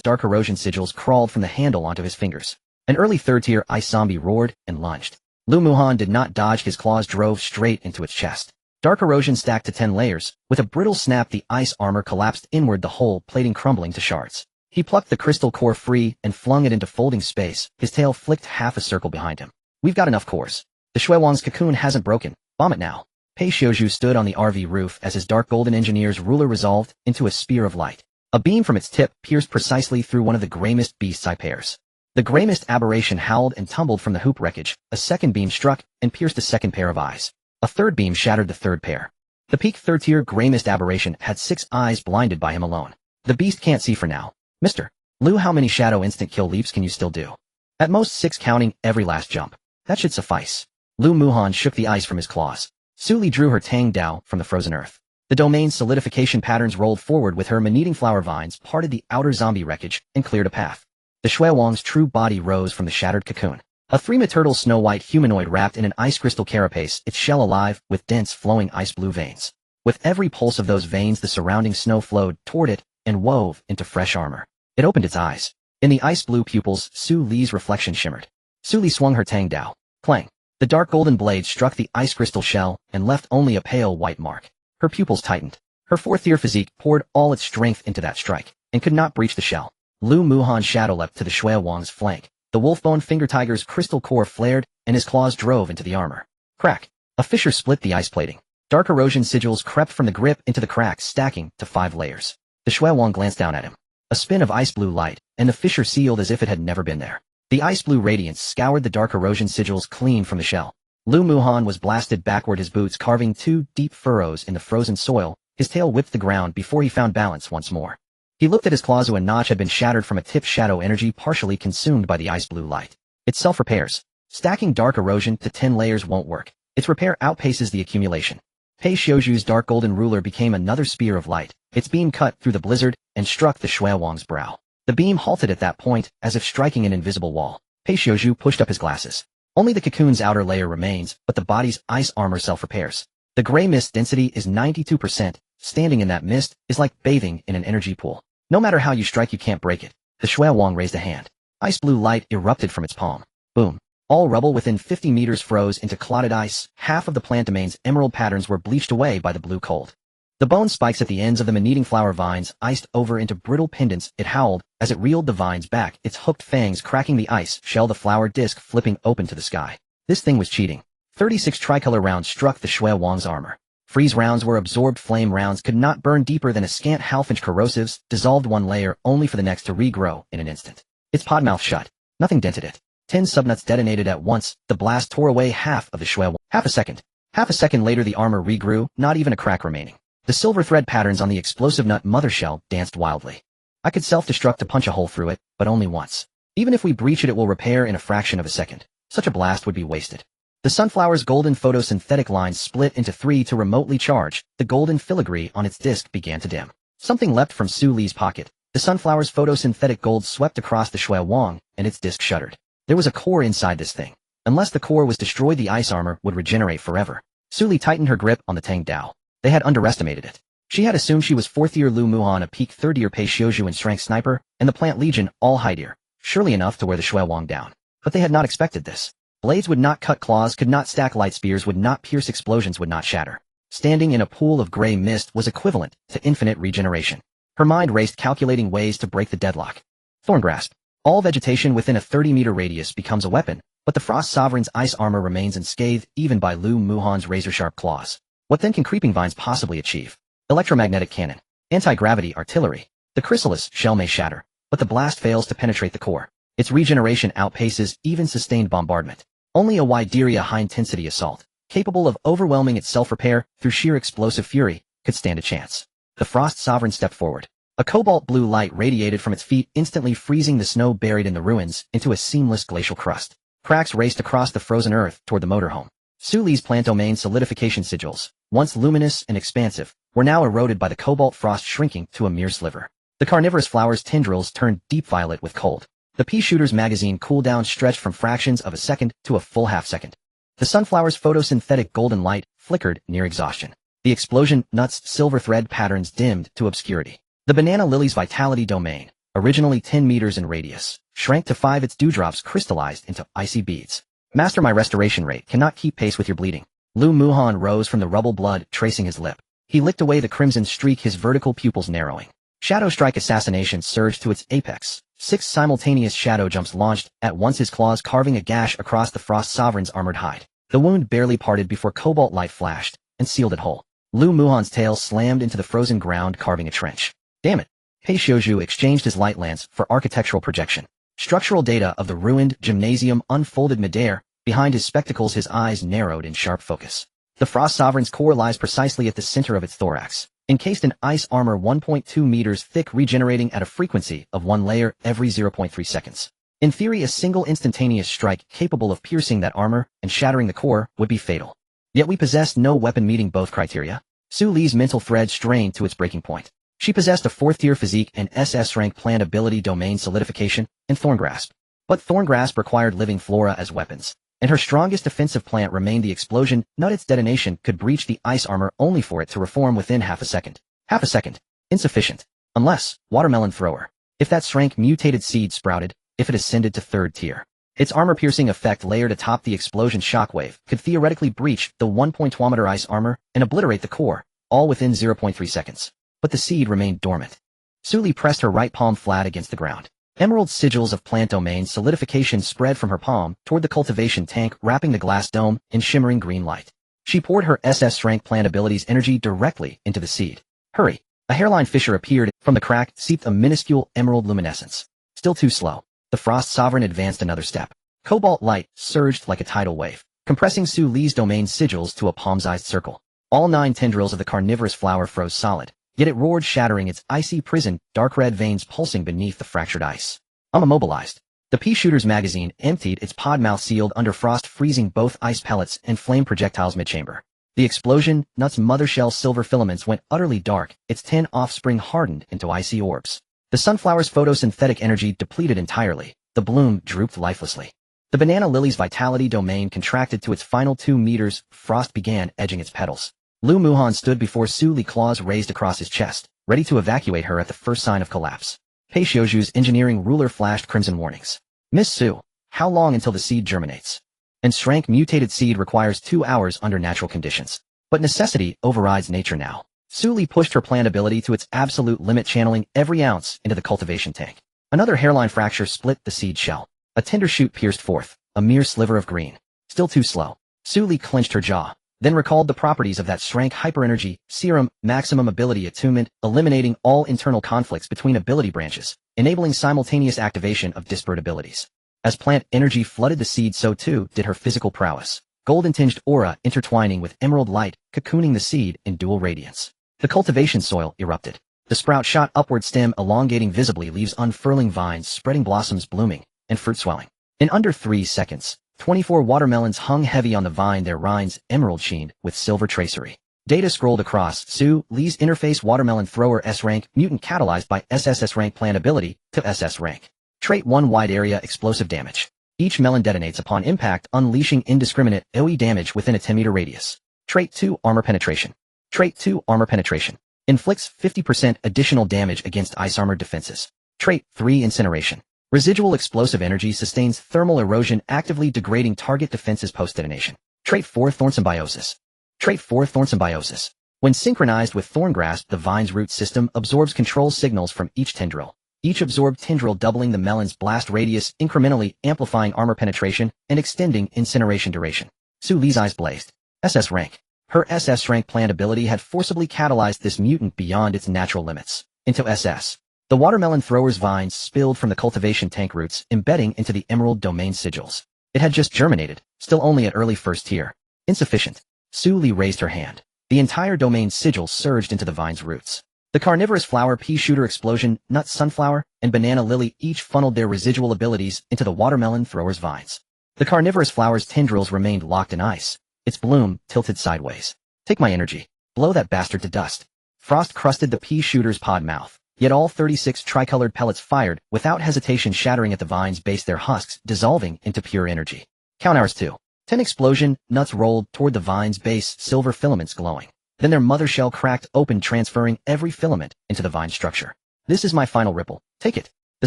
dark erosion sigils crawled from the handle onto his fingers. An early third-tier ice zombie roared and lunged. Lu Muhan did not dodge. His claws drove straight into its chest. Dark erosion stacked to 10 layers. With a brittle snap, the ice armor collapsed inward, the whole plating crumbling to shards. He plucked the crystal core free and flung it into folding space. His tail flicked half a circle behind him. We've got enough cores. The Shui Wang's cocoon hasn't broken. Bomb it now. Pei Xiuzhu stood on the RV roof as his dark golden engineer's ruler resolved into a spear of light. A beam from its tip pierced precisely through one of the gray mist beast's eye pairs. The gray mist aberration howled and tumbled from the hoop wreckage. A second beam struck and pierced a second pair of eyes. A third beam shattered the third pair. The peak third-tier gray mist aberration had 6 eyes blinded by him alone. The beast can't see for now. Mr. Lu, how many shadow instant kill leaps can you still do? At most 6, counting every last jump. That should suffice. Lu Muhan shook the ice from his claws. Su Li drew her Tang Dao from the frozen earth. The domain's solidification patterns rolled forward with her man-eating flower vines, parted the outer zombie wreckage, and cleared a path. The Shui Wang's true body rose from the shattered cocoon. A 3-meter snow-white humanoid wrapped in an ice crystal carapace, its shell alive with dense flowing ice blue veins. With every pulse of those veins, the surrounding snow flowed toward it and wove into fresh armor. It opened its eyes. In the ice blue pupils, Su Li's reflection shimmered. Su Li swung her Tang Dao. Clang. The dark golden blade struck the ice crystal shell and left only a pale white mark. Her pupils tightened. Her fourth-tier physique poured all its strength into that strike, and could not breach the shell. Lu Muhan shadow leapt to the Shui Wang's flank. The Wolfbone Finger Tiger's crystal core flared, and his claws drove into the armor. Crack. A fissure split the ice plating. Dark erosion sigils crept from the grip into the cracks, stacking to 5 layers. The Shui Wang glanced down at him. A spin of ice blue light, and the fissure sealed as if it had never been there. The ice blue radiance scoured the dark erosion sigils clean from the shell. Lu Muhan was blasted backward, his boots carving 2 deep furrows in the frozen soil. His tail whipped the ground before he found balance once more. He looked at his claws. A notch had been shattered from a tip, shadow energy partially consumed by the ice blue light. It self-repairs. Stacking dark erosion to 10 layers won't work. Its repair outpaces the accumulation. Pei Xiuzhu's dark golden ruler became another spear of light. Its beam cut through the blizzard and struck the Shui Wang's brow. The beam halted at that point, as if striking an invisible wall. Pei Xiuzhu pushed up his glasses. Only the cocoon's outer layer remains, but the body's ice armor self-repairs. The gray mist density is 92%. Standing in that mist is like bathing in an energy pool. No matter how you strike, you can't break it. The Shui Wang raised a hand. Ice blue light erupted from its palm. Boom. All rubble within 50 meters froze into clotted ice. Half of the plant domain's emerald patterns were bleached away by the blue cold. The bone spikes at the ends of the man-eating flower vines iced over into brittle pendants. It howled as it reeled the vines back, its hooked fangs cracking the ice shell, the flower disc flipping open to the sky. This thing was cheating. 36 tricolor rounds struck the Shui Wang's armor. Freeze rounds were absorbed. Flame rounds could not burn deeper than a scant half-inch. Corrosives dissolved one layer only for the next to regrow in an instant. Its podmouth shut. Nothing dented it. 10 subnuts detonated at once. The blast tore away half of the Shui Wang. Half a second later the armor regrew, not even a crack remaining. The silver thread patterns on the explosive nut mother shell danced wildly. I could self-destruct to punch a hole through it, but only once. Even if we breach it, it will repair in a fraction of a second. Such a blast would be wasted. The sunflower's golden photosynthetic lines split into 3 to remotely charge. The golden filigree on its disc began to dim. Something leapt from Su Li's pocket. The sunflower's photosynthetic gold swept across the Shui Wang, and its disc shuddered. There was a core inside this thing. Unless the core was destroyed, the ice armor would regenerate forever. Su Li tightened her grip on the Tang Dao. They had underestimated it. She had assumed she was 4th-year Lu Muhan, a peak 3rd-year Pei Xiuzhu and strength sniper, and the Plant Legion, all high-tier, surely enough to wear the Shui Wang down. But they had not expected this. Blades would not cut, claws could not stack, light spears would not pierce, explosions would not shatter. Standing in a pool of gray mist was equivalent to infinite regeneration. Her mind raced, calculating ways to break the deadlock. Thorn grasp. All vegetation within a 30-meter radius becomes a weapon, but the Frost Sovereign's ice armor remains unscathed even by Lu Muhan's razor-sharp claws. What then can creeping vines possibly achieve? Electromagnetic cannon. Anti-gravity artillery. The chrysalis shell may shatter, but the blast fails to penetrate the core. Its regeneration outpaces even sustained bombardment. Only a Wideria high-intensity assault, capable of overwhelming its self-repair through sheer explosive fury, could stand a chance. The Frost Sovereign stepped forward. A cobalt blue light radiated from its feet, instantly freezing the snow buried in the ruins into a seamless glacial crust. Cracks raced across the frozen earth toward the motorhome. Su Li's plant domain solidification sigils, once luminous and expansive, were now eroded by the cobalt frost, shrinking to a mere sliver. The carnivorous flower's tendrils turned deep violet with cold. The pea shooter's magazine cooldown stretched from fractions of a second to a full half-second. The sunflower's photosynthetic golden light flickered near exhaustion. The explosion nuts silver thread patterns dimmed to obscurity. The banana lily's vitality domain, originally 10 meters in radius, shrank to 5. Its dewdrops crystallized into icy beads. Master, my restoration rate cannot keep pace with your bleeding. Lu Muhan rose from the rubble, blood tracing his lip. He licked away the crimson streak, his vertical pupils narrowing. Shadow Strike Assassination surged to its apex. 6 simultaneous shadow jumps launched at once, his claws carving a gash across the Frost Sovereign's armored hide. The wound barely parted before cobalt light flashed and sealed it whole. Lu Muhan's tail slammed into the frozen ground, carving a trench. Damn it. Pei Xiuzhu exchanged his light lance for architectural projection. Structural data of the ruined gymnasium unfolded midair. Behind his spectacles, his eyes narrowed in sharp focus. The Frost Sovereign's core lies precisely at the center of its thorax, encased in ice armor 1.2 meters thick, regenerating at a frequency of 1 layer every 0.3 seconds. In theory, a single instantaneous strike capable of piercing that armor and shattering the core would be fatal. Yet we possessed no weapon meeting both criteria. Su Li's mental thread strained to its breaking point. She possessed a 4th-tier physique and SS rank plant ability domain solidification and Thorn Grasp. But Thorn Grasp required living flora as weapons, and her strongest defensive plant remained the explosion. Not its detonation could breach the ice armor, only for it to reform within half a second. Half a second. Insufficient. Unless, Watermelon Thrower. If that rank mutated seed sprouted, if it ascended to 3rd tier. Its armor-piercing effect layered atop the explosion shockwave could theoretically breach the 1.2-meter ice armor and obliterate the core, all within 0.3 seconds. But the seed remained dormant. Su Li pressed her right palm flat against the ground. Emerald sigils of plant domain solidification spread from her palm toward the cultivation tank, wrapping the glass dome in shimmering green light. She poured her SS rank plant abilities energy directly into the seed. Hurry! A hairline fissure appeared. From the crack seeped a minuscule emerald luminescence. Still too slow. The Frost Sovereign advanced another step. Cobalt light surged like a tidal wave, compressing Su Li's domain sigils to a palm-sized circle. All 9 tendrils of the carnivorous flower froze solid, yet it roared, shattering its icy prison, dark red veins pulsing beneath the fractured ice. Immobilized. The pea shooter's magazine emptied, its pod mouth sealed under frost, freezing both ice pellets and flame projectiles mid-chamber. The explosion, Nut's mothershell silver filaments went utterly dark, its 10 offspring hardened into icy orbs. The sunflower's photosynthetic energy depleted entirely. The bloom drooped lifelessly. The banana lily's vitality domain contracted to its final 2 meters. Frost began edging its petals. Lu Muhan stood before Su Li, claws raised across his chest, ready to evacuate her at the first sign of collapse. Pei Xiuzhu's engineering ruler flashed crimson warnings. Miss Su, how long until the seed germinates? And Shrank mutated seed requires 2 hours under natural conditions. But necessity overrides nature now. Su Li pushed her plant ability to its absolute limit, channeling every ounce into the cultivation tank. Another hairline fracture split the seed shell. A tender shoot pierced forth, a mere sliver of green. Still too slow. Su Li clenched her jaw, then recalled the properties of that Shrank hyperenergy serum, maximum ability attunement, eliminating all internal conflicts between ability branches, enabling simultaneous activation of disparate abilities. As plant energy flooded the seed, so too did her physical prowess. Golden-tinged aura intertwining with emerald light, cocooning the seed in dual radiance. The cultivation soil erupted. The sprout shot upward, stem elongating visibly, leaves unfurling, vines spreading, blossoms blooming, and fruit swelling. In under 3 seconds, 24 watermelons hung heavy on the vine, their rinds emerald-sheened with silver tracery. Data scrolled across Su Li's interface. Watermelon Thrower S rank, mutant catalyzed by SSS rank, plant ability to SS rank. Trait 1, wide area explosive damage. Each melon detonates upon impact, unleashing indiscriminate AoE damage within a 10-meter radius. Trait 2, armor penetration. Trait 2, armor penetration. Inflicts 50% additional damage against ice armored defenses. Trait 3, incineration. Residual explosive energy sustains thermal erosion, actively degrading target defenses post-detonation. Trait 4, thorn symbiosis. Trait 4, thorn symbiosis. When synchronized with Thorn Grasp, the vine's root system absorbs control signals from each tendril. Each absorbed tendril doubling the melon's blast radius, incrementally amplifying armor penetration and extending incineration duration. Su Li's eyes blazed. SS rank. Her SS rank plant ability had forcibly catalyzed this mutant beyond its natural limits. Into SS. The watermelon thrower's vines spilled from the cultivation tank roots, embedding into the emerald domain sigils. It had just germinated, still only at early 1st tier. Insufficient. Su Li raised her hand. The entire domain sigil surged into the vine's roots. The carnivorous flower, pea shooter, explosion, nut, sunflower, and banana lily each funneled their residual abilities into the watermelon thrower's vines. The carnivorous flower's tendrils remained locked in ice, its bloom tilted sideways. Take my energy. Blow that bastard to dust. Frost crusted the pea shooter's pod mouth, yet all 36 tricolored pellets fired, without hesitation, shattering at the vine's base, their husks dissolving into pure energy. Count hours 2. 10 explosion, nuts rolled toward the vine's base, silver filaments glowing. Then their mother shell cracked open, transferring every filament into the vine structure. This is my final ripple. Take it. The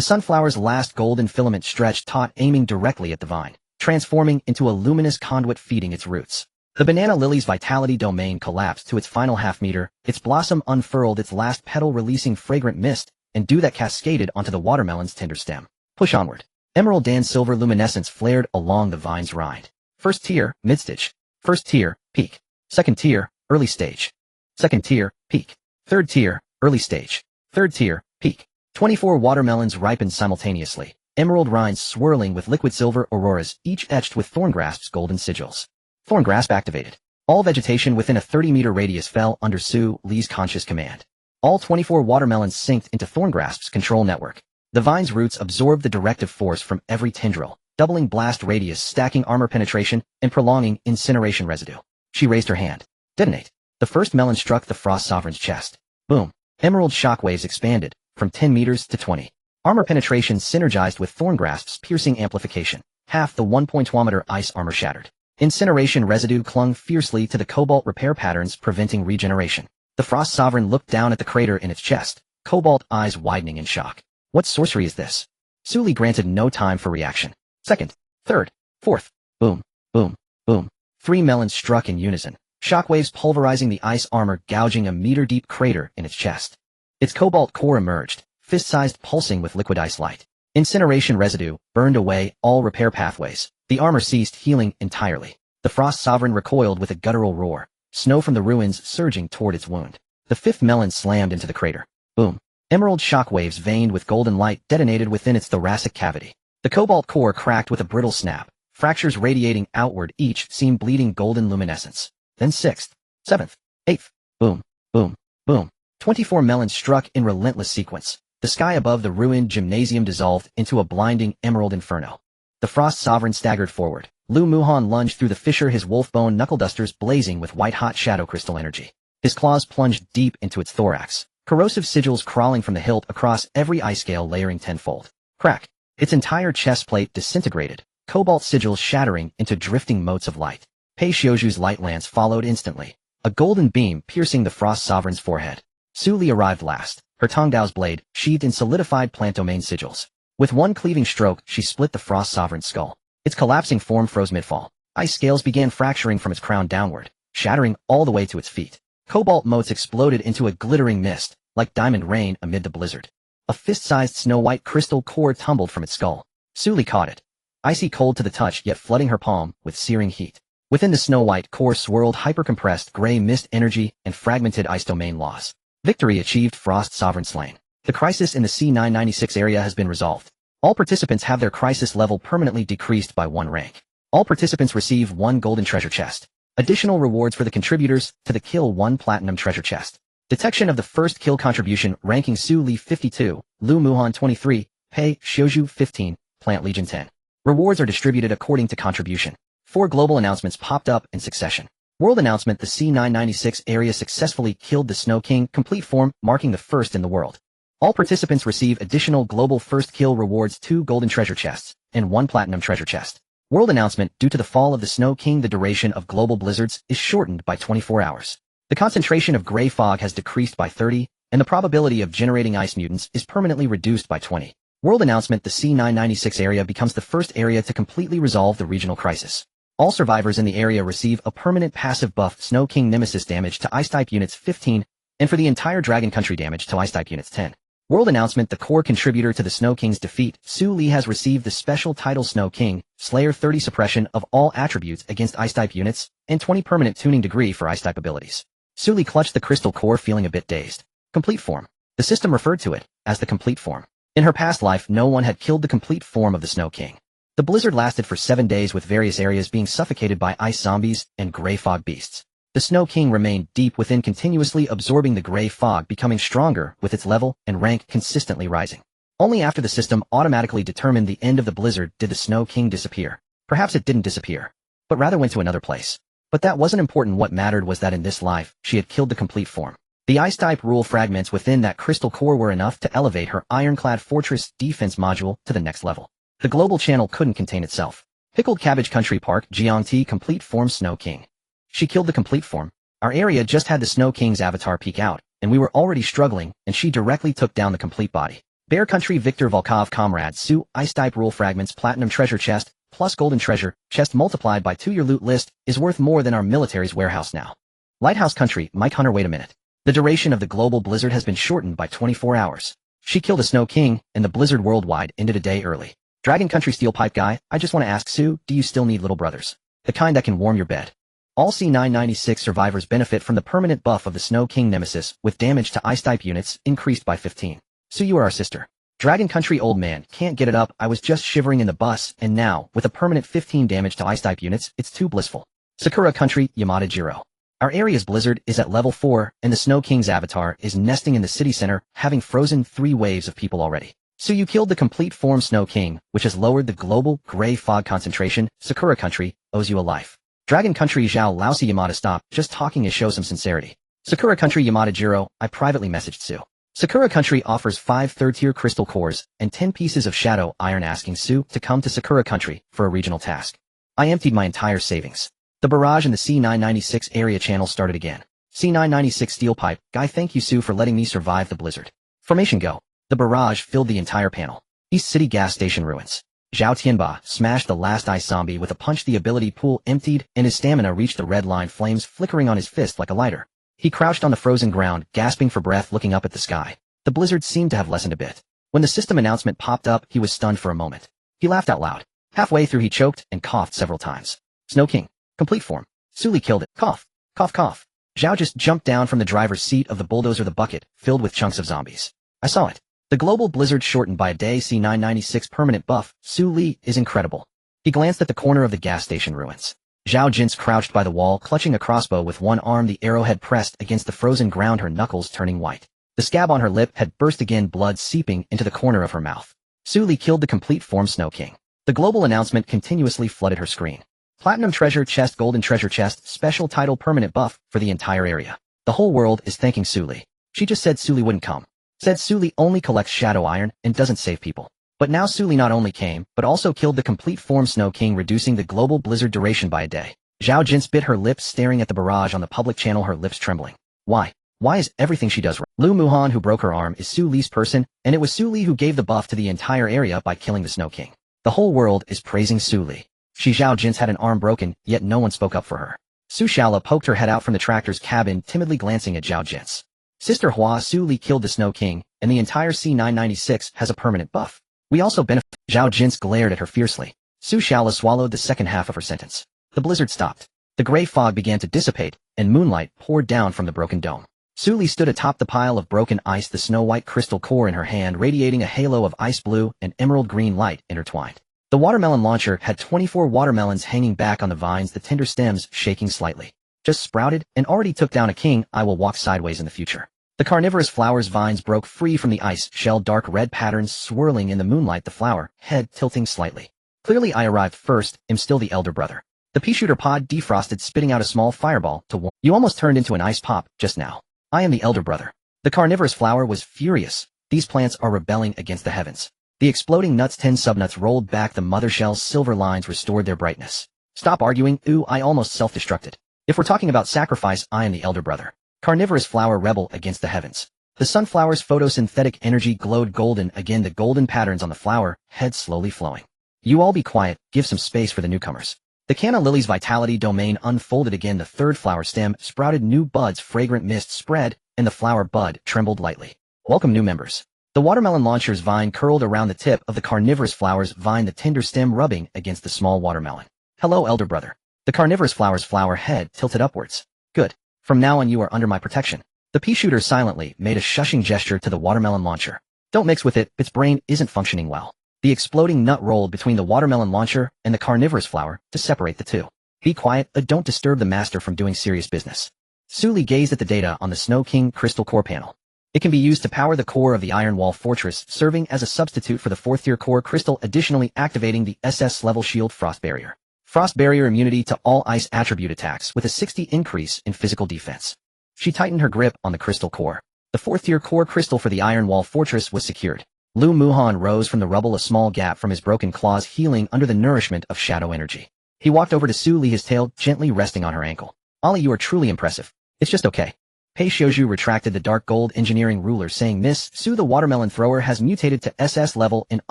sunflower's last golden filament stretched taut, aiming directly at the vine, transforming into a luminous conduit feeding its roots. The banana lily's vitality domain collapsed to its final half-meter, its blossom unfurled, its last petal releasing fragrant mist and dew that cascaded onto the watermelon's tender stem. Push onward. Emerald and silver luminescence flared along the vine's rind. First tier, mid-stage. First tier, peak. Second tier, early stage. Second tier, peak. Third tier, early stage. Third tier, peak. 24 watermelons ripened simultaneously, emerald rinds swirling with liquid silver auroras, each etched with Thorngrasp's golden sigils. Thorngrasp activated. All vegetation within a 30-meter radius fell under Su Li's conscious command. All 24 watermelons synced into Thorngrasp's control network. The vine's roots absorbed the directive force from every tendril, doubling blast radius, stacking armor penetration, and prolonging incineration residue. She raised her hand. Detonate. The first melon struck the Frost Sovereign's chest. Boom. Emerald shockwaves expanded, from 10 meters to 20. Armor penetration synergized with Thorngrasp's piercing amplification. Half the 1.2-meter ice armor shattered. Incineration residue clung fiercely to the cobalt repair patterns, preventing regeneration. The Frost Sovereign looked down at the crater in its chest, cobalt eyes widening in shock. What sorcery is this? Su Li granted no time for reaction. Second, third, fourth. Boom, boom, boom. 3 melons struck in unison, shockwaves pulverizing the ice armor, gouging a meter-deep crater in its chest. Its cobalt core emerged, fist-sized, pulsing with liquid ice light. Incineration residue burned away all repair pathways. The armor ceased healing entirely. The Frost Sovereign recoiled with a guttural roar, snow from the ruins surging toward its wound. The 5th melon slammed into the crater. Boom. Emerald shockwaves veined with golden light detonated within its thoracic cavity. The cobalt core cracked with a brittle snap, fractures radiating outward, each seam bleeding golden luminescence. Then 6th, 7th, 8th. Boom, boom, boom. 24 melons struck in relentless sequence. The sky above the ruined gymnasium dissolved into a blinding emerald inferno. The Frost Sovereign staggered forward. Lu Muhan lunged through the fissure, his wolf-bone knuckle-dusters blazing with white-hot shadow crystal energy. His claws plunged deep into its thorax, corrosive sigils crawling from the hilt across every eye scale, layering tenfold. Crack. Its entire chest plate disintegrated, cobalt sigils shattering into drifting motes of light. Pei Xiuju's light lance followed instantly, a golden beam piercing the Frost Sovereign's forehead. Su Li arrived last, her Tongdao's blade sheathed in solidified plant domain sigils. With one cleaving stroke, she split the Frost Sovereign's skull. Its collapsing form froze mid-fall. Ice scales began fracturing from its crown downward, shattering all the way to its feet. Cobalt motes exploded into a glittering mist, like diamond rain amid the blizzard. A fist-sized snow-white crystal core tumbled from its skull. Su Li caught it, icy cold to the touch, yet flooding her palm with searing heat. Within the snow-white core swirled hyper-compressed gray mist energy and fragmented ice domain loss. Victory achieved. Frost Sovereign slain. The crisis in the C996 area has been resolved. All participants have their crisis level permanently decreased by 1 rank. All participants receive 1 golden treasure chest. Additional rewards for the contributors to the kill: 1 platinum treasure chest. Detection of the first kill contribution, ranking Su Li 52, Lu Muhan 23, Pei Xiuju 15, Plant Legion 10. Rewards are distributed according to contribution. 4 global announcements popped up in succession. World announcement: the C996 area successfully killed the Snow King, complete form, marking the first in the world. All participants receive additional global first kill rewards: 2 golden treasure chests and 1 platinum treasure chest. World announcement: due to the fall of the Snow King, the duration of global blizzards is shortened by 24 hours. The concentration of gray fog has decreased by 30, and the probability of generating ice mutants is permanently reduced by 20. World announcement: the C996 area becomes the first area to completely resolve the regional crisis. All survivors in the area receive a permanent passive buff: Snow King Nemesis damage to ice-type units 15, and for the entire Dragon Country damage to ice-type units 10. World announcement: the core contributor to the Snow King's defeat, Su Li, has received the special title Snow King, Slayer 30 suppression of all attributes against ice-type units, and 20 permanent tuning degree for ice-type abilities. Su Li clutched the crystal core, feeling a bit dazed. Complete form. The system referred to it as the complete form. In her past life, no one had killed the complete form of the Snow King. The blizzard lasted for 7 days, with various areas being suffocated by ice zombies and gray fog beasts. The Snow King remained deep within, continuously absorbing the gray fog, becoming stronger with its level and rank consistently rising. Only after the system automatically determined the end of the blizzard did the Snow King disappear. Perhaps it didn't disappear, but rather went to another place. But that wasn't important. What mattered was that in this life, she had killed the complete form. The ice-type rule fragments within that crystal core were enough to elevate her ironclad fortress defense module to the next level. The global channel couldn't contain itself. Pickled Cabbage Country Park, Gyeongti Complete Form Snow King. She killed the complete form. Our area just had the Snow King's avatar peek out, and we were already struggling, and she directly took down the complete body. Bear Country Victor Volkov Comrade Sue Ice Type Rule Fragments Platinum Treasure Chest plus Golden Treasure Chest multiplied by 2. Your loot list is worth more than our military's warehouse now. Lighthouse Country Mike Hunter. Wait a minute. The duration of the global blizzard has been shortened by 24 hours. She killed a Snow King, and the blizzard worldwide ended a day early. Dragon Country Steel Pipe Guy, I just want to ask Sue, do you still need little brothers? The kind that can warm your bed. All C996 survivors benefit from the permanent buff of the Snow King Nemesis, with damage to Ice-type units increased by 15. Sue, you are our sister. Dragon Country Old Man, can't get it up, I was just shivering in the bus, and now, with a permanent 15 damage to Ice-type units, it's too blissful. Sakura Country, Yamada Jiro. Our area's blizzard is at level 4, and the Snow King's avatar is nesting in the city center, having frozen 3 waves of people already. So you killed the complete form Snow King, which has lowered the global gray fog concentration. Sakura Country owes you a life. Dragon Country Zhao Lousy Yamada, stop, just talking is show some sincerity. Sakura Country Yamada Jiro, I privately messaged Sue. Sakura Country offers 5 third-tier crystal cores and 10 pieces of shadow iron, asking Sue to come to Sakura Country for a regional task. I emptied my entire savings. The barrage in the C996 area channel started again. C996 Steel Pipe Guy, thank you Sue for letting me survive the blizzard. Formation go. The barrage filled the entire panel. East City gas station ruins. Zhao Tianba smashed the last ice zombie with a punch. The ability pool emptied, and his stamina reached the red line, flames flickering on his fist like a lighter. He crouched on the frozen ground, gasping for breath, looking up at the sky. The blizzard seemed to have lessened a bit. When the system announcement popped up, he was stunned for a moment. He laughed out loud. Halfway through he choked and coughed several times. Snow King. Complete form. Suli killed it. Cough. Cough cough. Zhao just jumped down from the driver's seat of the bulldozer, the bucket, filled with chunks of zombies. I saw it. The global blizzard shortened by a day. C996 permanent buff, Su Li, is incredible. He glanced at the corner of the gas station ruins. Zhao Jin's crouched by the wall, clutching a crossbow with one arm, the arrowhead pressed against the frozen ground, her knuckles turning white. The scab on her lip had burst again, blood seeping into the corner of her mouth. Su Li killed the complete form Snow King. The global announcement continuously flooded her screen. Platinum Treasure Chest, Golden Treasure Chest, special title permanent buff for the entire area. The whole world is thanking Su Li. She just said Su Li wouldn't come. Said Su Li only collects shadow iron and doesn't save people. But now Su Li not only came, but also killed the complete form Snow King, reducing the global blizzard duration by a day. Zhao Jin bit her lips, staring at the barrage on the public channel, her lips trembling. Why? Why is everything she does wrong? Lu Muhan, who broke her arm, is Su Li's person, and it was Su Li who gave the buff to the entire area by killing the Snow King. The whole world is praising Su Li. Zhao Jin's had an arm broken, yet no one spoke up for her. Su Shala poked her head out from the tractor's cabin, timidly glancing at Zhao Jin's. Sister Hua, Su Li killed the Snow King, and the entire C996 has a permanent buff. We also benefit. Zhao Jin glared at her fiercely. Su Shala swallowed the second half of her sentence. The blizzard stopped. The gray fog began to dissipate, and moonlight poured down from the broken dome. Su Li stood atop the pile of broken ice, the snow-white crystal core in her hand, radiating a halo of ice blue and emerald green light intertwined. The watermelon launcher had 24 watermelons hanging back on the vines, the tender stems shaking slightly. Just sprouted and already took down a king. I will walk sideways in the future. The carnivorous flower's vines broke free from the ice shell, dark red patterns swirling in the moonlight, the flower head tilting slightly. Clearly I arrived first, am still the elder brother. The pea shooter pod defrosted, spitting out a small fireball to warm. You almost turned into an ice pop just now. I am the elder brother. The carnivorous flower was furious. These plants are rebelling against the heavens. The exploding nuts, 10 subnuts rolled back, the mother shell's silver lines restored their brightness. Stop arguing. Ooh, I almost self-destructed. If we're talking about sacrifice, I am the elder brother. Carnivorous flower rebel against the heavens. The sunflower's photosynthetic energy glowed golden again, the golden patterns on the flower head slowly flowing. You all be quiet, give some space for the newcomers. The canna lily's vitality domain unfolded again, the third flower stem sprouted new buds, fragrant mist spread, and the flower bud trembled lightly. Welcome new members. The watermelon launcher's vine curled around the tip of the carnivorous flower's vine, the tender stem rubbing against the small watermelon. Hello, elder brother. The carnivorous flower's flower head tilted upwards. Good. From now on you are under my protection. The pea shooter silently made a shushing gesture to the watermelon launcher. Don't mix with it, its brain isn't functioning well. The exploding nut rolled between the watermelon launcher and the carnivorous flower to separate the two. Be quiet, don't disturb the master from doing serious business. Su Li gazed at the data on the Snow King crystal core panel. It can be used to power the core of the Iron Wall Fortress, serving as a substitute for the 4th tier core crystal, additionally activating the SS level shield Frost Barrier. Frost Barrier immunity to all ice attribute attacks with a 60 increase in physical defense. She tightened her grip on the crystal core. The 4th tier core crystal for the Iron Wall Fortress was secured. Lu Muhan rose from the rubble, a small gap from his broken claws healing under the nourishment of shadow energy. He walked over to Su Li, his tail gently resting on her ankle. "Ali, you are truly impressive. It's just okay." Pei Xiuzhu retracted the dark gold engineering ruler, saying, "Miss Su, the watermelon thrower has mutated to SS level in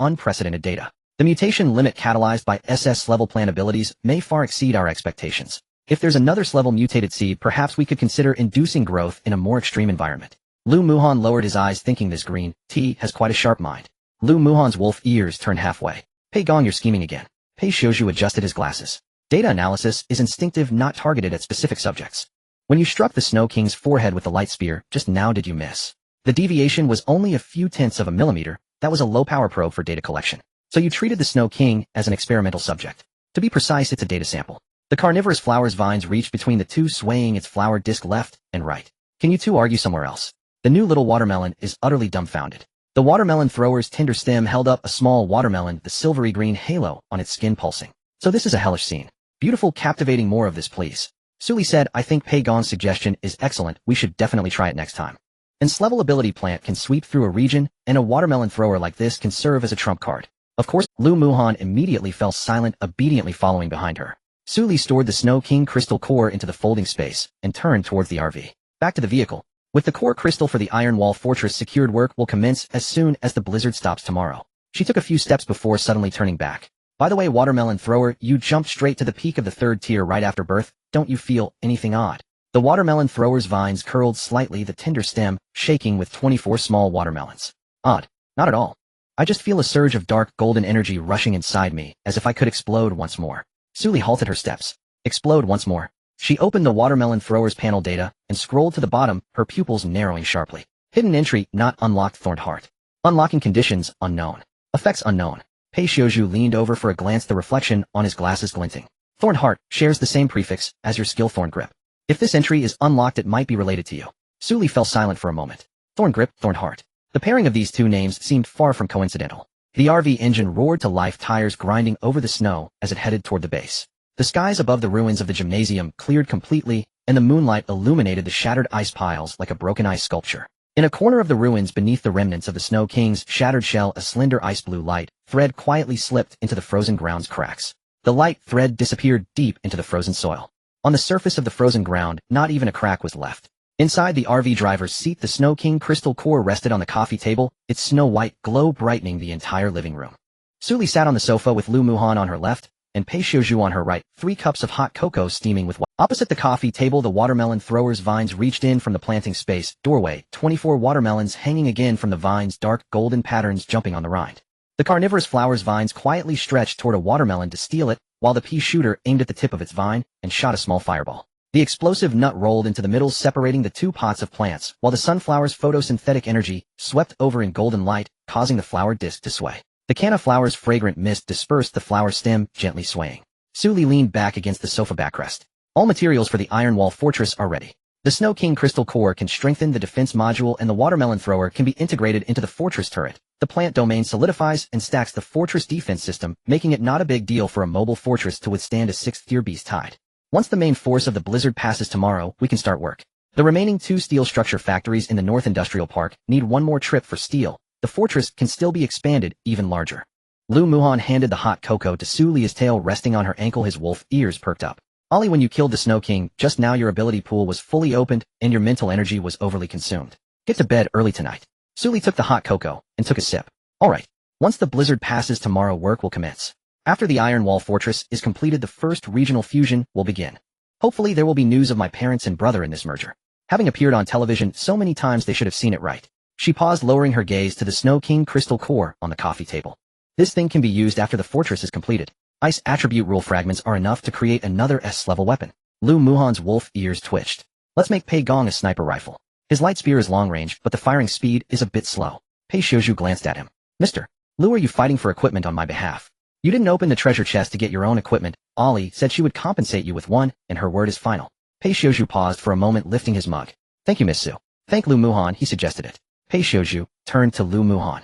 unprecedented data. The mutation limit catalyzed by SS level plant abilities may far exceed our expectations. If there's another S-level mutated seed, perhaps we could consider inducing growth in a more extreme environment." Lu Muhan lowered his eyes, thinking this green tea has quite a sharp mind. Lu Muhan's wolf ears turned halfway. "Pei Gong, you're scheming again." Pei Xiuzhu adjusted his glasses. Data analysis is instinctive, not targeted at specific subjects. When you struck the Snow King's forehead with the light spear, just now did you miss? The deviation was only a few tenths of a millimeter. That was a low-power probe for data collection. So you treated the Snow King as an experimental subject. To be precise, it's a data sample. The carnivorous flower's vines reached between the two, swaying its flower disc left and right. "Can you two argue somewhere else?" The new little watermelon is utterly dumbfounded. The watermelon thrower's tender stem held up a small watermelon, the silvery green halo on its skin pulsing. "So this is a hellish scene. Beautiful, captivating, more of this, please." Su Li said, "I think Pei Gong's suggestion is excellent. We should definitely try it next time. An S-level ability plant can sweep through a region, and a watermelon thrower like this can serve as a trump card." Of course, Lu Muhan immediately fell silent, obediently following behind her. Su Li stored the Snow King crystal core into the folding space and turned towards the RV. Back to the vehicle. With the core crystal for the Iron Wall Fortress secured, work will commence as soon as the blizzard stops tomorrow. She took a few steps before suddenly turning back. "By the way, watermelon thrower, you jumped straight to the peak of the 3rd tier right after birth. Don't you feel anything odd?" The watermelon thrower's vines curled slightly, the tender stem shaking with 24 small watermelons. "Odd? Not at all. I just feel a surge of dark golden energy rushing inside me, as if I could explode once more." Su Li halted her steps. "Explode once more." She opened the watermelon thrower's panel data and scrolled to the bottom, her pupils narrowing sharply. Hidden entry not unlocked, thorned heart. Unlocking conditions unknown. Effects unknown. Pei Xiuzhu leaned over for a glance, the reflection on his glasses glinting. "Thorned heart shares the same prefix as your skill Thorn Grip. If this entry is unlocked, it might be related to you." Su Li fell silent for a moment. Thorn Grip, Thorned heart. The pairing of these two names seemed far from coincidental. The RV engine roared to life, tires grinding over the snow as it headed toward the base. The skies above the ruins of the gymnasium cleared completely, and the moonlight illuminated the shattered ice piles like a broken ice sculpture. In a corner of the ruins beneath the remnants of the Snow King's shattered shell, a slender ice blue light thread quietly slipped into the frozen ground's cracks. The light thread disappeared deep into the frozen soil. On the surface of the frozen ground, not even a crack was left. Inside the RV driver's seat, the Snow King crystal core rested on the coffee table, its snow-white glow brightening the entire living room. Su Li sat on the sofa with Lu Muhan on her left, and Pei Xiuzhu on her right, 3 cups of hot cocoa steaming with water. Opposite the coffee table, the watermelon thrower's vines reached in from the planting space doorway, 24 watermelons hanging again from the vines, dark golden patterns jumping on the rind. The carnivorous flower's vines quietly stretched toward a watermelon to steal it, while the pea shooter aimed at the tip of its vine and shot a small fireball. The explosive nut rolled into the middle, separating the 2 pots of plants, while the sunflower's photosynthetic energy swept over in golden light, causing the flower disc to sway. The can of flower's fragrant mist dispersed the flower stem, gently swaying. Su Li leaned back against the sofa backrest. "All materials for the Iron Wall Fortress are ready. The Snow King crystal core can strengthen the defense module, and the watermelon thrower can be integrated into the fortress turret. The plant domain solidifies and stacks the fortress defense system, making it not a big deal for a mobile fortress to withstand a 6th-tier beast tide. Once the main force of the blizzard passes tomorrow, we can start work. The remaining 2 steel structure factories in the North Industrial Park need 1 more trip for steel. The fortress can still be expanded even larger." Lu Muhan handed the hot cocoa to Su Li, his tail resting on her ankle, his wolf ears perked up. "Ali, when you killed the Snow King, just now your ability pool was fully opened and your mental energy was overly consumed. Get to bed early tonight." Su Li took the hot cocoa and took a sip. "All right. Once the blizzard passes tomorrow, work will commence. After the Iron Wall Fortress is completed, the first regional fusion will begin. Hopefully there will be news of my parents and brother in this merger. Having appeared on television so many times, they should have seen it right." She paused, lowering her gaze to the Snow King crystal core on the coffee table. "This thing can be used after the fortress is completed. Ice attribute rule fragments are enough to create another S-level weapon." Lu Muhan's wolf ears twitched. "Let's make Pei Gong a sniper rifle. His light spear is long range, but the firing speed is a bit slow." Pei Xiuzhu glanced at him. "Mister Lu, are you fighting for equipment on my behalf? You didn't open the treasure chest to get your own equipment. Ali said she would compensate you with one, and her word is final." Pei Xiuzhu paused for a moment, lifting his mug. "Thank you, Miss Su." "Thank Lu Muhan," he suggested it. Pei Xiuzhu turned to Lu Muhan.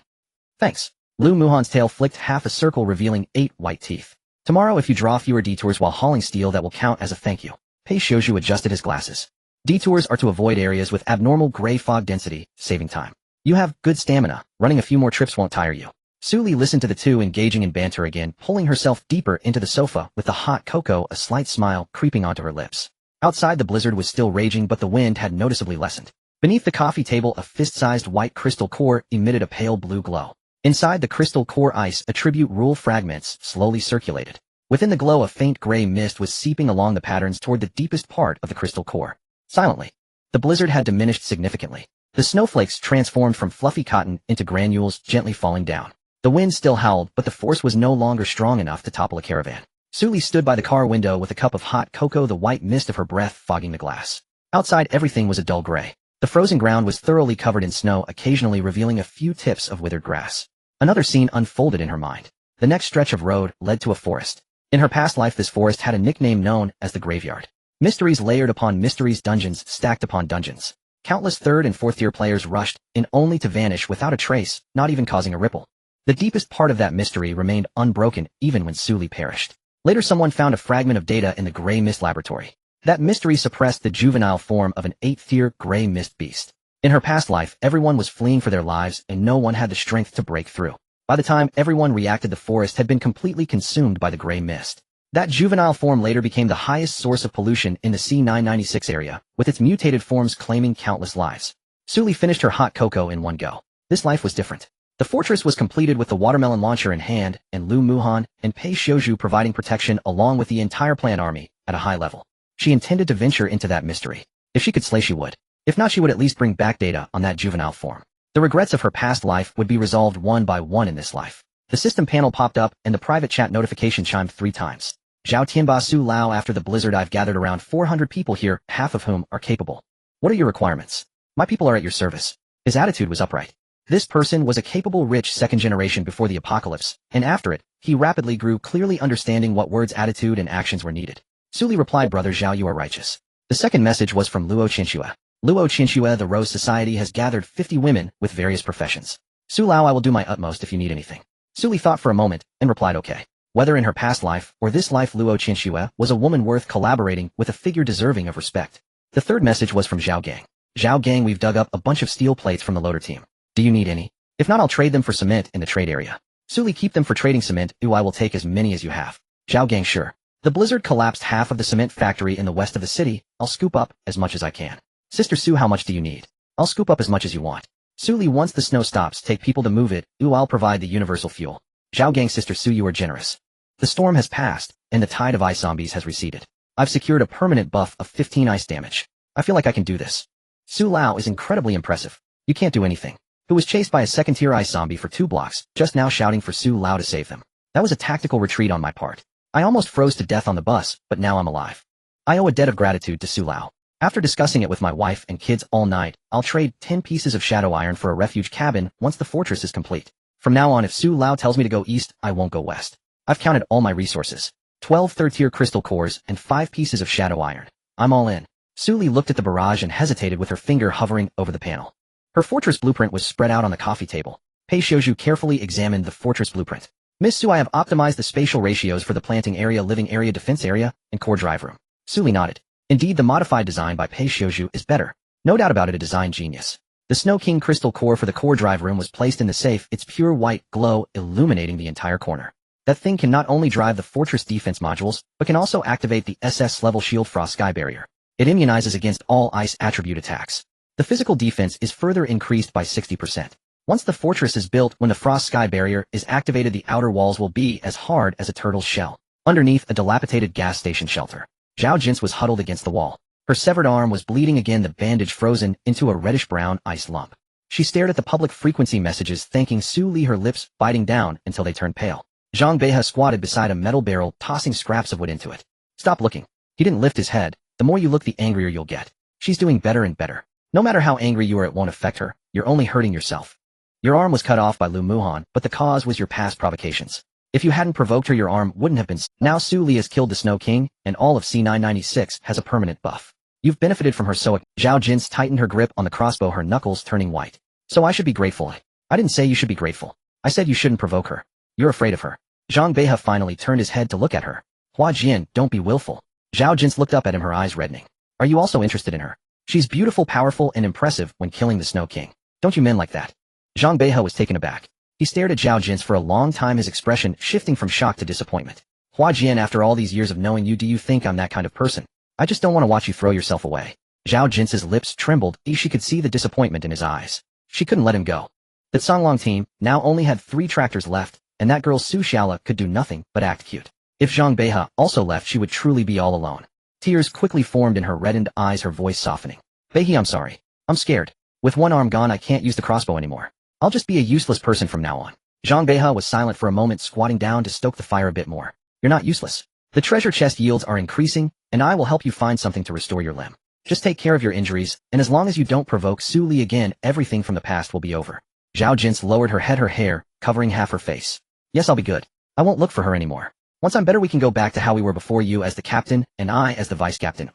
"Thanks." Lu Muhan's tail flicked half a circle, revealing 8 white teeth. "Tomorrow, if you draw fewer detours while hauling steel, that will count as a thank you." Pei Xiuzhu adjusted his glasses. "Detours are to avoid areas with abnormal gray fog density, saving time. You have good stamina. Running a few more trips won't tire you. Suli listened to the two engaging in banter again, pulling herself deeper into the sofa with the hot cocoa, a slight smile creeping onto her lips. Outside the blizzard was still raging, but the wind had noticeably lessened. Beneath the coffee table, a fist-sized white crystal core emitted a pale blue glow. Inside the crystal core, ice attribute rule fragments slowly circulated. Within the glow, a faint gray mist was seeping along the patterns toward the deepest part of the crystal core. Silently, the blizzard had diminished significantly. The snowflakes transformed from fluffy cotton into granules gently falling down. The wind still howled, but the force was no longer strong enough to topple a caravan. Suli stood by the car window with a cup of hot cocoa, the white mist of her breath fogging the glass. Outside, everything was a dull gray. The frozen ground was thoroughly covered in snow, occasionally revealing a few tips of withered grass. Another scene unfolded in her mind. The next stretch of road led to a forest. In her past life, this forest had a nickname known as the Graveyard. Mysteries layered upon mysteries, dungeons stacked upon dungeons. Countless third and fourth tier players rushed in only to vanish without a trace, not even causing a ripple. The deepest part of that mystery remained unbroken even when Suli perished. Later, someone found a fragment of data in the Grey Mist laboratory. That mystery suppressed the juvenile form of an 8th-tier Grey Mist beast. In her past life, everyone was fleeing for their lives and no one had the strength to break through. By the time everyone reacted, the forest had been completely consumed by the Grey Mist. That juvenile form later became the highest source of pollution in the C996 area, with its mutated forms claiming countless lives. Suli finished her hot cocoa in one go. This life was different. The fortress was completed with the watermelon launcher in hand, and Lu Muhan and Pei Xiuzhu providing protection along with the entire plant army at a high level. She intended to venture into that mystery. If she could slay, she would. If not, she would at least bring back data on that juvenile form. The regrets of her past life would be resolved one by one in this life. The system panel popped up and the private chat notification chimed 3 times. Zhao Tianba Su Lao, after the blizzard, I've gathered around 400 people here, half of whom are capable. What are your requirements? My people are at your service. His attitude was upright. This person was a capable, rich second generation before the apocalypse, and after it, he rapidly grew, clearly understanding what words, attitude, and actions were needed. Suli replied, Brother Zhao, you are righteous. The second message was from Luo Qinxue. Luo Qinxue, the Rose Society has gathered 50 women with various professions. Su Lao, I will do my utmost if you need anything. Suli thought for a moment and replied, okay. Whether in her past life or this life, Luo Qinxue was a woman worth collaborating with, a figure deserving of respect. The third message was from Zhao Gang. Zhao Gang, we've dug up a bunch of steel plates from the loader team. Do you need any? If not, I'll trade them for cement in the trade area. Suli, keep them for trading cement. I will take as many as you have. Zhao Gang, sure. The blizzard collapsed half of the cement factory in the west of the city. I'll scoop up as much as I can. Sister Su, how much do you need? I'll scoop up as much as you want. Suli, once the snow stops, take people to move it. I'll provide the universal fuel. Zhao Gang, Sister Su, you are generous. The storm has passed, and the tide of ice zombies has receded. I've secured a permanent buff of 15 ice damage. I feel like I can do this. Su Lao is incredibly impressive. You can't do anything. Who was chased by a second-tier ice zombie for 2 blocks, just now shouting for Su Lao to save them. That was a tactical retreat on my part. I almost froze to death on the bus, but now I'm alive. I owe a debt of gratitude to Su Lao. After discussing it with my wife and kids all night, I'll trade 10 pieces of shadow iron for a refuge cabin once the fortress is complete. From now on, if Su Lao tells me to go east, I won't go west. I've counted all my resources. 12 third-tier crystal cores and 5 pieces of shadow iron. I'm all in. Suli looked at the barrage and hesitated with her finger hovering over the panel. Her fortress blueprint was spread out on the coffee table. Pei Xiuzhu carefully examined the fortress blueprint. Miss Su, I have optimized the spatial ratios for the planting area, living area, defense area, and core drive room. Suli nodded. Indeed, the modified design by Pei Xiuzhu is better. No doubt about it, a design genius. The Snow King crystal core for the core drive room was placed in the safe, its pure white glow illuminating the entire corner. That thing can not only drive the fortress defense modules, but can also activate the SS level shield frost sky barrier. It immunizes against all ice attribute attacks. The physical defense is further increased by 60%. Once the fortress is built, when the frost sky barrier is activated, the outer walls will be as hard as a turtle's shell. Underneath a dilapidated gas station shelter, Zhao Jin's was huddled against the wall. Her severed arm was bleeding again, the bandage frozen into a reddish-brown ice lump. She stared at the public frequency messages, thanking Su Li, her lips biting down until they turned pale. Zhang Beihe squatted beside a metal barrel, tossing scraps of wood into it. Stop looking. He didn't lift his head. The more you look, the angrier you'll get. She's doing better and better. No matter how angry you are, it won't affect her. You're only hurting yourself. Your arm was cut off by Lu Muhan, but the cause was your past provocations. If you hadn't provoked her, your arm wouldn't have been. Now Su Li has killed the Snow King, and all of C996 has a permanent buff. You've benefited from her, so Zhao Jins tightened her grip on the crossbow, her knuckles turning white. So I should be grateful. I didn't say you should be grateful. I said you shouldn't provoke her. You're afraid of her. Zhang Beihe finally turned his head to look at her. Hua Jian, don't be willful. Zhao Jins looked up at him, her eyes reddening. Are you also interested in her? She's beautiful, powerful, and impressive when killing the Snow King. Don't you men like that? Zhang Beihe was taken aback. He stared at Zhao Jin's for a long time, his expression shifting from shock to disappointment. Hua Jian, after all these years of knowing you, do you think I'm that kind of person? I just don't want to watch you throw yourself away. Zhao Jin's lips trembled, she could see the disappointment in his eyes. She couldn't let him go. The Songlong team now only had 3 tractors left, and that girl Su Xiaola could do nothing but act cute. If Zhang Beihe also left, she would truly be all alone. Tears quickly formed in her reddened eyes, her voice softening. Beihe, I'm sorry. I'm scared. With one arm gone, I can't use the crossbow anymore. I'll just be a useless person from now on. Zhang Beihe was silent for a moment, squatting down to stoke the fire a bit more. You're not useless. The treasure chest yields are increasing, and I will help you find something to restore your limb. Just take care of your injuries, and as long as you don't provoke Su Li again, everything from the past will be over. Zhao Jins lowered her head, her hair covering half her face. Yes, I'll be good. I won't look for her anymore. Once I'm better, we can go back to how we were before, you as the captain, and I as the vice-captain.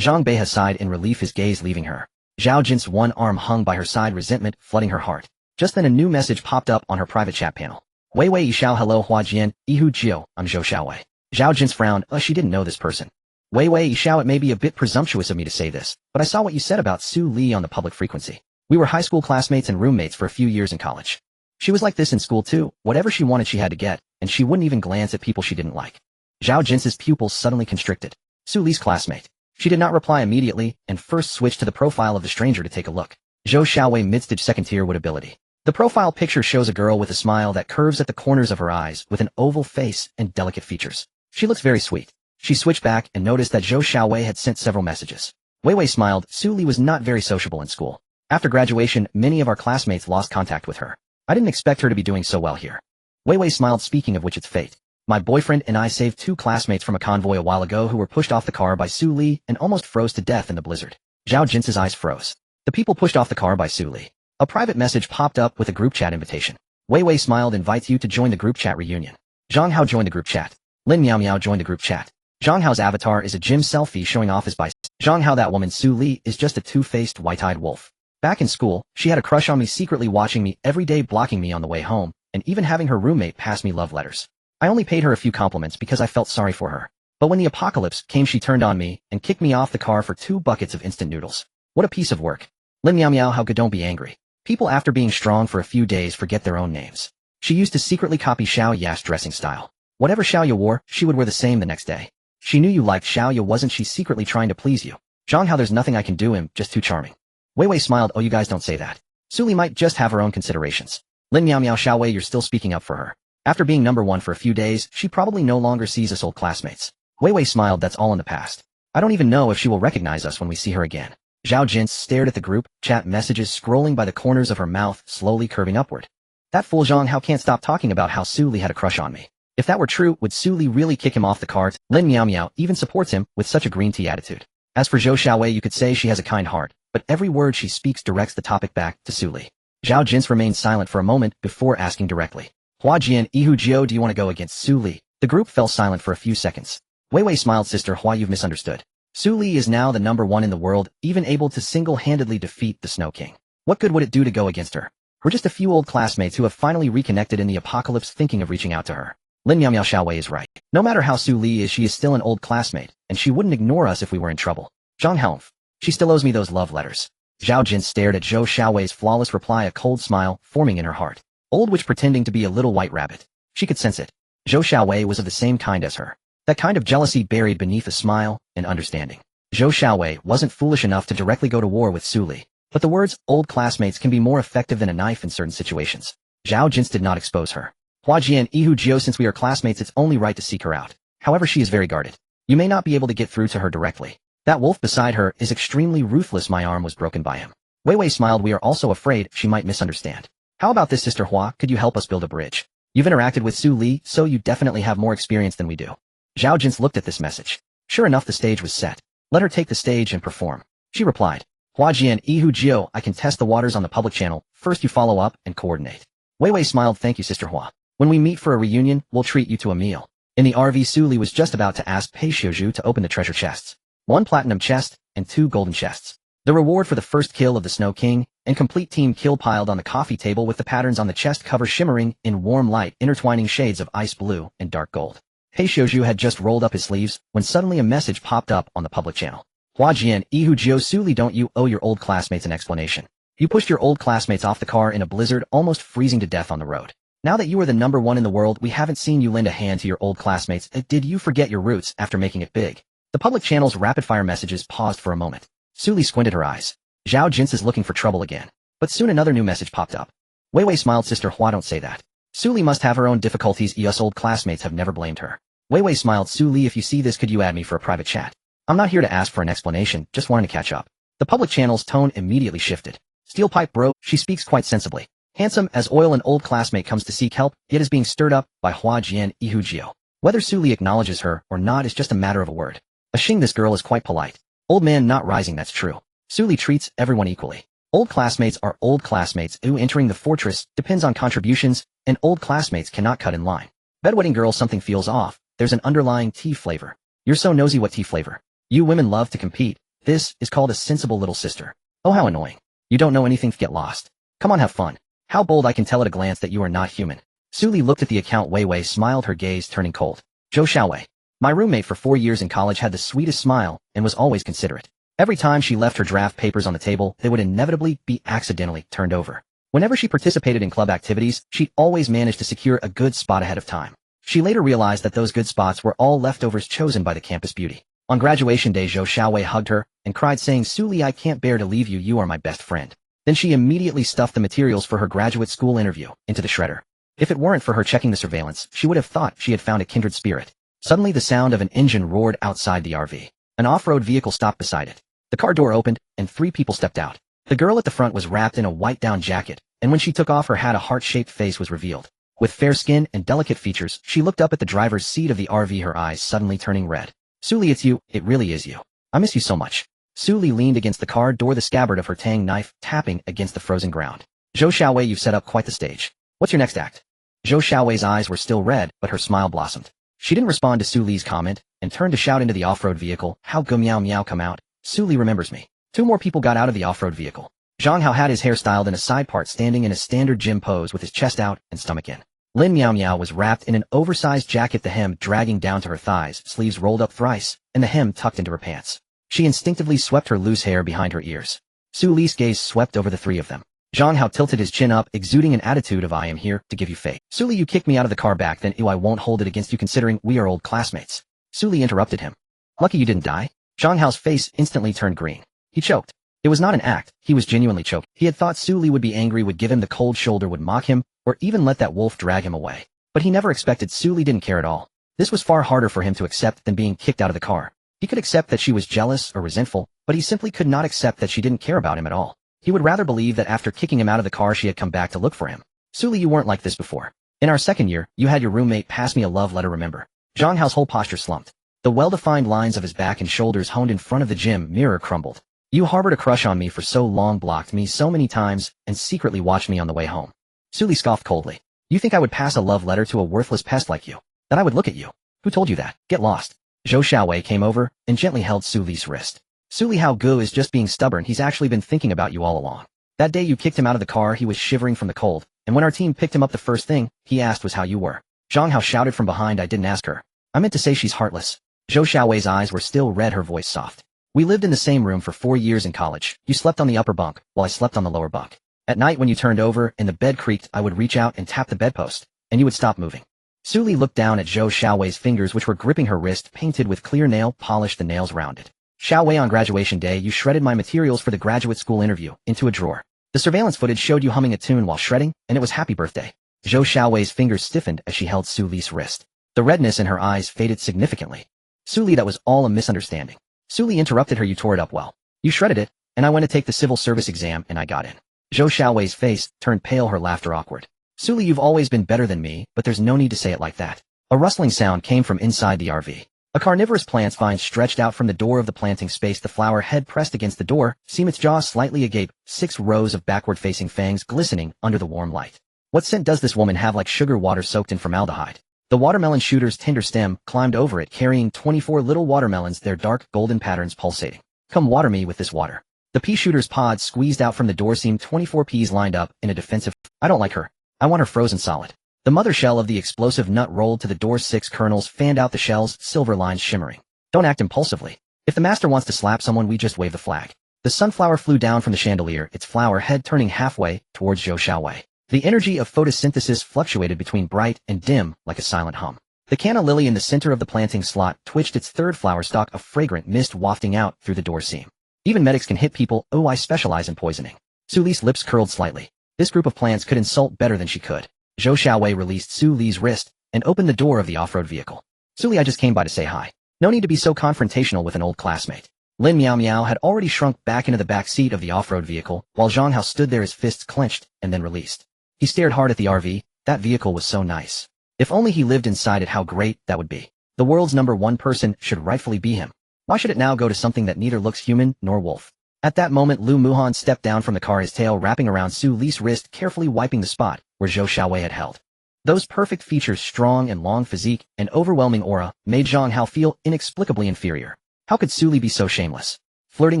Zhang Beihe sighed in relief, his gaze leaving her. Zhao Jin's one arm hung by her side, resentment flooding her heart. Just then a new message popped up on her private chat panel. Wei Wei Yishao, hello Hua Jian, Ihu Jiu, I'm Zhou Xiaowei. Zhao Jin's frowned, she didn't know this person. Wei Wei Yishao, it may be a bit presumptuous of me to say this, but I saw what you said about Su Li on the public frequency. We were high school classmates and roommates for a few years in college. She was like this in school too, whatever she wanted she had to get, and she wouldn't even glance at people she didn't like. Zhao Jin's pupils suddenly constricted. Su Li's classmate. She did not reply immediately, and first switched to the profile of the stranger to take a look. Zhou Xiaowei mid-stage second-tier wood ability. The profile picture shows a girl with a smile that curves at the corners of her eyes, with an oval face and delicate features. She looks very sweet. She switched back and noticed that Zhou Xiaowei had sent several messages. Wei Wei smiled. Su Li was not very sociable in school. After graduation, many of our classmates lost contact with her. I didn't expect her to be doing so well here. Wei Wei smiled, speaking of which, it's fate. My boyfriend and I saved 2 classmates from a convoy a while ago who were pushed off the car by Su Li and almost froze to death in the blizzard. Zhao Jin's eyes froze. The people pushed off the car by Su Li. A private message popped up with a group chat invitation. Wei Wei smiled, invites you to join the group chat reunion. Zhang Hao joined the group chat. Lin Miao Miao joined the group chat. Zhang Hao's avatar is a gym selfie showing off his biceps. Zhang Hao, that woman Su Li, is just a two-faced, white-eyed wolf. Back in school, she had a crush on me, secretly watching me every day, blocking me on the way home, and even having her roommate pass me love letters. I only paid her a few compliments because I felt sorry for her. But when the apocalypse came, she turned on me and kicked me off the car for 2 buckets of instant noodles. What a piece of work. Lin Miao Miao, how good, don't be angry. People after being strong for a few days forget their own names. She used to secretly copy Xiao Ya's dressing style. Whatever Xiao Ya wore, she would wear the same the next day. She knew you liked Xiao Ya, wasn't she secretly trying to please you? Zhang Hao, there's nothing I can do, him just too charming. Wei Wei smiled, oh, you guys don't say that. Su Li might just have her own considerations. Lin Miao Miao, Xiao Wei, you're still speaking up for her. After being number 1 for a few days, she probably no longer sees us old classmates. Wei Wei smiled, that's all in the past. I don't even know if she will recognize us when we see her again. Zhao Jin stared at the group chat messages scrolling by the corners of her mouth, slowly curving upward. That fool Zhang Hao can't stop talking about how Su Li had a crush on me. If that were true, would Su Li really kick him off the cart? Lin Miao Miao even supports him with such a green tea attitude. As for Zhou Xiaowei, you could say she has a kind heart, but every word she speaks directs the topic back to Su Li. Zhao Jins remained silent for a moment before asking directly. Hua Jian, Ihu Jiu, do you want to go against Su Li? The group fell silent for a few seconds. Wei Wei smiled, sister Hua, you've misunderstood. Su Li is now the number 1 in the world, even able to single-handedly defeat the Snow King. What good would it do to go against her? We're just a few old classmates who have finally reconnected in the apocalypse, thinking of reaching out to her. Lin Miao Miao, Xiaowei is right. No matter how Su Li is, she is still an old classmate, and she wouldn't ignore us if we were in trouble. Zhang Hao, she still owes me those love letters. Zhao Jin stared at Zhou Xiaowei's flawless reply, a cold smile forming in her heart. Old witch pretending to be a little white rabbit. She could sense it. Zhou Xiaowei was of the same kind as her. That kind of jealousy buried beneath a smile and understanding. Zhou Xiaowei wasn't foolish enough to directly go to war with Su Li, but the words old classmates can be more effective than a knife in certain situations. Zhao Jins did not expose her. Hua Jian, Ihu Jiu, since we are classmates, it's only right to seek her out. However, she is very guarded. You may not be able to get through to her directly. That wolf beside her is extremely ruthless. My arm was broken by him. Wei Wei smiled, we are also afraid she might misunderstand. How about this, sister Hua, could you help us build a bridge? You've interacted with Su Li, so you definitely have more experience than we do. Zhao Jins looked at this message. Sure enough, the stage was set. Let her take the stage and perform. She replied. Hua Jian, Ihu Jiu, I can test the waters on the public channel. First you follow up and coordinate. Wei Wei smiled, thank you, sister Hua. When we meet for a reunion, we'll treat you to a meal. In the RV, Su Li was just about to ask Pei Xiuzhu to open the treasure chests. 1 platinum chest and 2 golden chests. The reward for the first kill of the Snow King and complete team kill piled on the coffee table, with the patterns on the chest cover shimmering in warm light, intertwining shades of ice blue and dark gold. Pei Xiuzhu had just rolled up his sleeves when suddenly a message popped up on the public channel. Hua Jian, Ihu Jiu, Su Li, don't you owe your old classmates an explanation? You pushed your old classmates off the car in a blizzard, almost freezing to death on the road. Now that you are the #1 in the world, we haven't seen you lend a hand to your old classmates. Did you forget your roots after making it big? The public channel's rapid-fire messages paused for a moment. Suli squinted her eyes. Zhao Jins is looking for trouble again. But soon another new message popped up. Wei Wei smiled. Sister Hua, don't say that. Suli must have her own difficulties. Us old classmates have never blamed her. Wei Wei smiled. Suli, if you see this, could you add me for a private chat? I'm not here to ask for an explanation, just wanting to catch up. The public channel's tone immediately shifted. Steel pipe bro, she speaks quite sensibly. Handsome as oil, an old classmate comes to seek help, yet is being stirred up by Hua Jian Ihujio. Whether Suli acknowledges her or not is just a matter of a word. Ashing, this girl is quite polite. Old man not rising, that's true. Suli treats everyone equally. Old classmates are old classmates who entering the fortress depends on contributions, and old classmates cannot cut in line. Bedwetting girl, something feels off. There's an underlying tea flavor. You're so nosy, what tea flavor? You women love to compete. This is called a sensible little sister. Oh, how annoying. You don't know anything, get lost. Come on, have fun. How bold, I can tell at a glance that you are not human. Suli looked at the account. Wei Wei smiled, her gaze turning cold. Zhou Xiaowei. My roommate for 4 years in college had the sweetest smile and was always considerate. Every time she left her draft papers on the table, they would inevitably be accidentally turned over. Whenever she participated in club activities, she always managed to secure a good spot ahead of time. She later realized that those good spots were all leftovers chosen by the campus beauty. On graduation day, Zhou Xiaowei hugged her and cried, saying, Suli, I can't bear to leave you, you are my best friend. Then she immediately stuffed the materials for her graduate school interview into the shredder. If it weren't for her checking the surveillance, she would have thought she had found a kindred spirit. Suddenly the sound of an engine roared outside the RV. An off-road vehicle stopped beside it. The car door opened, and 3 people stepped out. The girl at the front was wrapped in a white down jacket, and when she took off her hat, a heart-shaped face was revealed. With fair skin and delicate features, she looked up at the driver's seat of the RV, her eyes suddenly turning red. Suli, it's you, it really is you. I miss you so much. Suli leaned against the car door, the scabbard of her tang knife tapping against the frozen ground. Zhou Xiaowei, you've set up quite the stage. What's your next act? Zhou Xiaowei's eyes were still red, but her smile blossomed. She didn't respond to Suli's comment, and turned to shout into the off-road vehicle, how go meow meow, come out. Suli remembers me. 2 more people got out of the off-road vehicle. Zhang Hao had his hair styled in a side part, standing in a standard gym pose with his chest out and stomach in. Lin Miao Miao was wrapped in an oversized jacket, the hem dragging down to her thighs, sleeves rolled up thrice, and the hem tucked into her pants. She instinctively swept her loose hair behind her ears. Suli's gaze swept over the 3 of them. Zhang Hao tilted his chin up, exuding an attitude of I am here to give you fate. Suli, you kicked me out of the car back then. Ew, I won't hold it against you considering we are old classmates. Suli interrupted him. Lucky you didn't die. Zhang Hao's face instantly turned green. He choked. It was not an act, he was genuinely choked. He had thought Suli would be angry, would give him the cold shoulder, would mock him, or even let that wolf drag him away. But he never expected Suli didn't care at all. This was far harder for him to accept than being kicked out of the car. He could accept that she was jealous or resentful, but he simply could not accept that she didn't care about him at all. He would rather believe that after kicking him out of the car she had come back to look for him. Suli, you weren't like this before. In our 2nd year, you had your roommate pass me a love letter, remember? Zhang Hao's whole posture slumped. The well-defined lines of his back and shoulders honed in front of the gym mirror crumbled. You harbored a crush on me for so long, blocked me so many times, and secretly watched me on the way home. Suli scoffed coldly. You think I would pass a love letter to a worthless pest like you? That I would look at you? Who told you that? Get lost. Zhou Xiaowei came over and gently held Suli's wrist. Suli, how Gu is just being stubborn, he's actually been thinking about you all along. That day you kicked him out of the car, he was shivering from the cold, and when our team picked him up, the first thing he asked was how you were. Zhang Hao shouted from behind, I didn't ask her. I meant to say she's heartless. Zhou Xiaowei's eyes were still red, her voice soft. We lived in the same room for 4 years in college. You slept on the upper bunk, while I slept on the lower bunk. At night when you turned over and the bed creaked, I would reach out and tap the bedpost, and you would stop moving. Suli looked down at Zhou Xiaowei's fingers, which were gripping her wrist, painted with clear nail polish, the nails rounded. Xiaowei, on graduation day you shredded my materials for the graduate school interview into a drawer. The surveillance footage showed you humming a tune while shredding, and it was happy birthday. Zhou Xiaowei's fingers stiffened as she held Suli's wrist. The redness in her eyes faded significantly. Suli, that was all a misunderstanding. Suli interrupted her, you tore it up well. You shredded it, and I went to take the civil service exam and I got in. Zhou Xiaowei's face turned pale, her laughter awkward. Suli, you've always been better than me, but there's no need to say it like that. A rustling sound came from inside the RV. A carnivorous plant vine stretched out from the door of the planting space, the flower head pressed against the door, seam its jaws slightly agape, 6 rows of backward-facing fangs glistening under the warm light. What scent does this woman have? Like sugar water soaked in formaldehyde. The watermelon shooter's tender stem climbed over it, carrying 24 little watermelons, their dark golden patterns pulsating. Come water me with this water. The pea shooter's pod squeezed out from the door seam, 24 peas lined up in a defensive. I don't like her. I want her frozen solid. The mother shell of the explosive nut rolled to the door, 6 kernels fanned out the shells, silver lines shimmering. Don't act impulsively. If the master wants to slap someone, we just wave the flag. The sunflower flew down from the chandelier, its flower head turning halfway towards Zhou Xiaowei. The energy of photosynthesis fluctuated between bright and dim like a silent hum. The canna lily in the center of the planting slot twitched its third flower stalk, a fragrant mist wafting out through the door seam. Even medics can hit people. Oh, I specialize in poisoning. Su Li's lips curled slightly. This group of plants could insult better than she could. Zhou Xiaowei released Su Li's wrist and opened the door of the off-road vehicle. Su Li, I just came by to say hi. No need to be so confrontational with an old classmate. Lin Miao Miao had already shrunk back into the back seat of the off-road vehicle, while Zhang Hao stood there, his fists clenched and then released. He stared hard at the RV. That vehicle was so nice. If only he lived inside it, how great that would be. The world's #1 person should rightfully be him. Why should it now go to something that neither looks human nor wolf? At that moment, Lu Muhan stepped down from the car, his tail wrapping around Su Li's wrist, carefully wiping the spot where Zhou Xiaowei had held. Those perfect features, strong and long physique, and overwhelming aura, made Zhang Hao feel inexplicably inferior. How could Su Li be so shameless? Flirting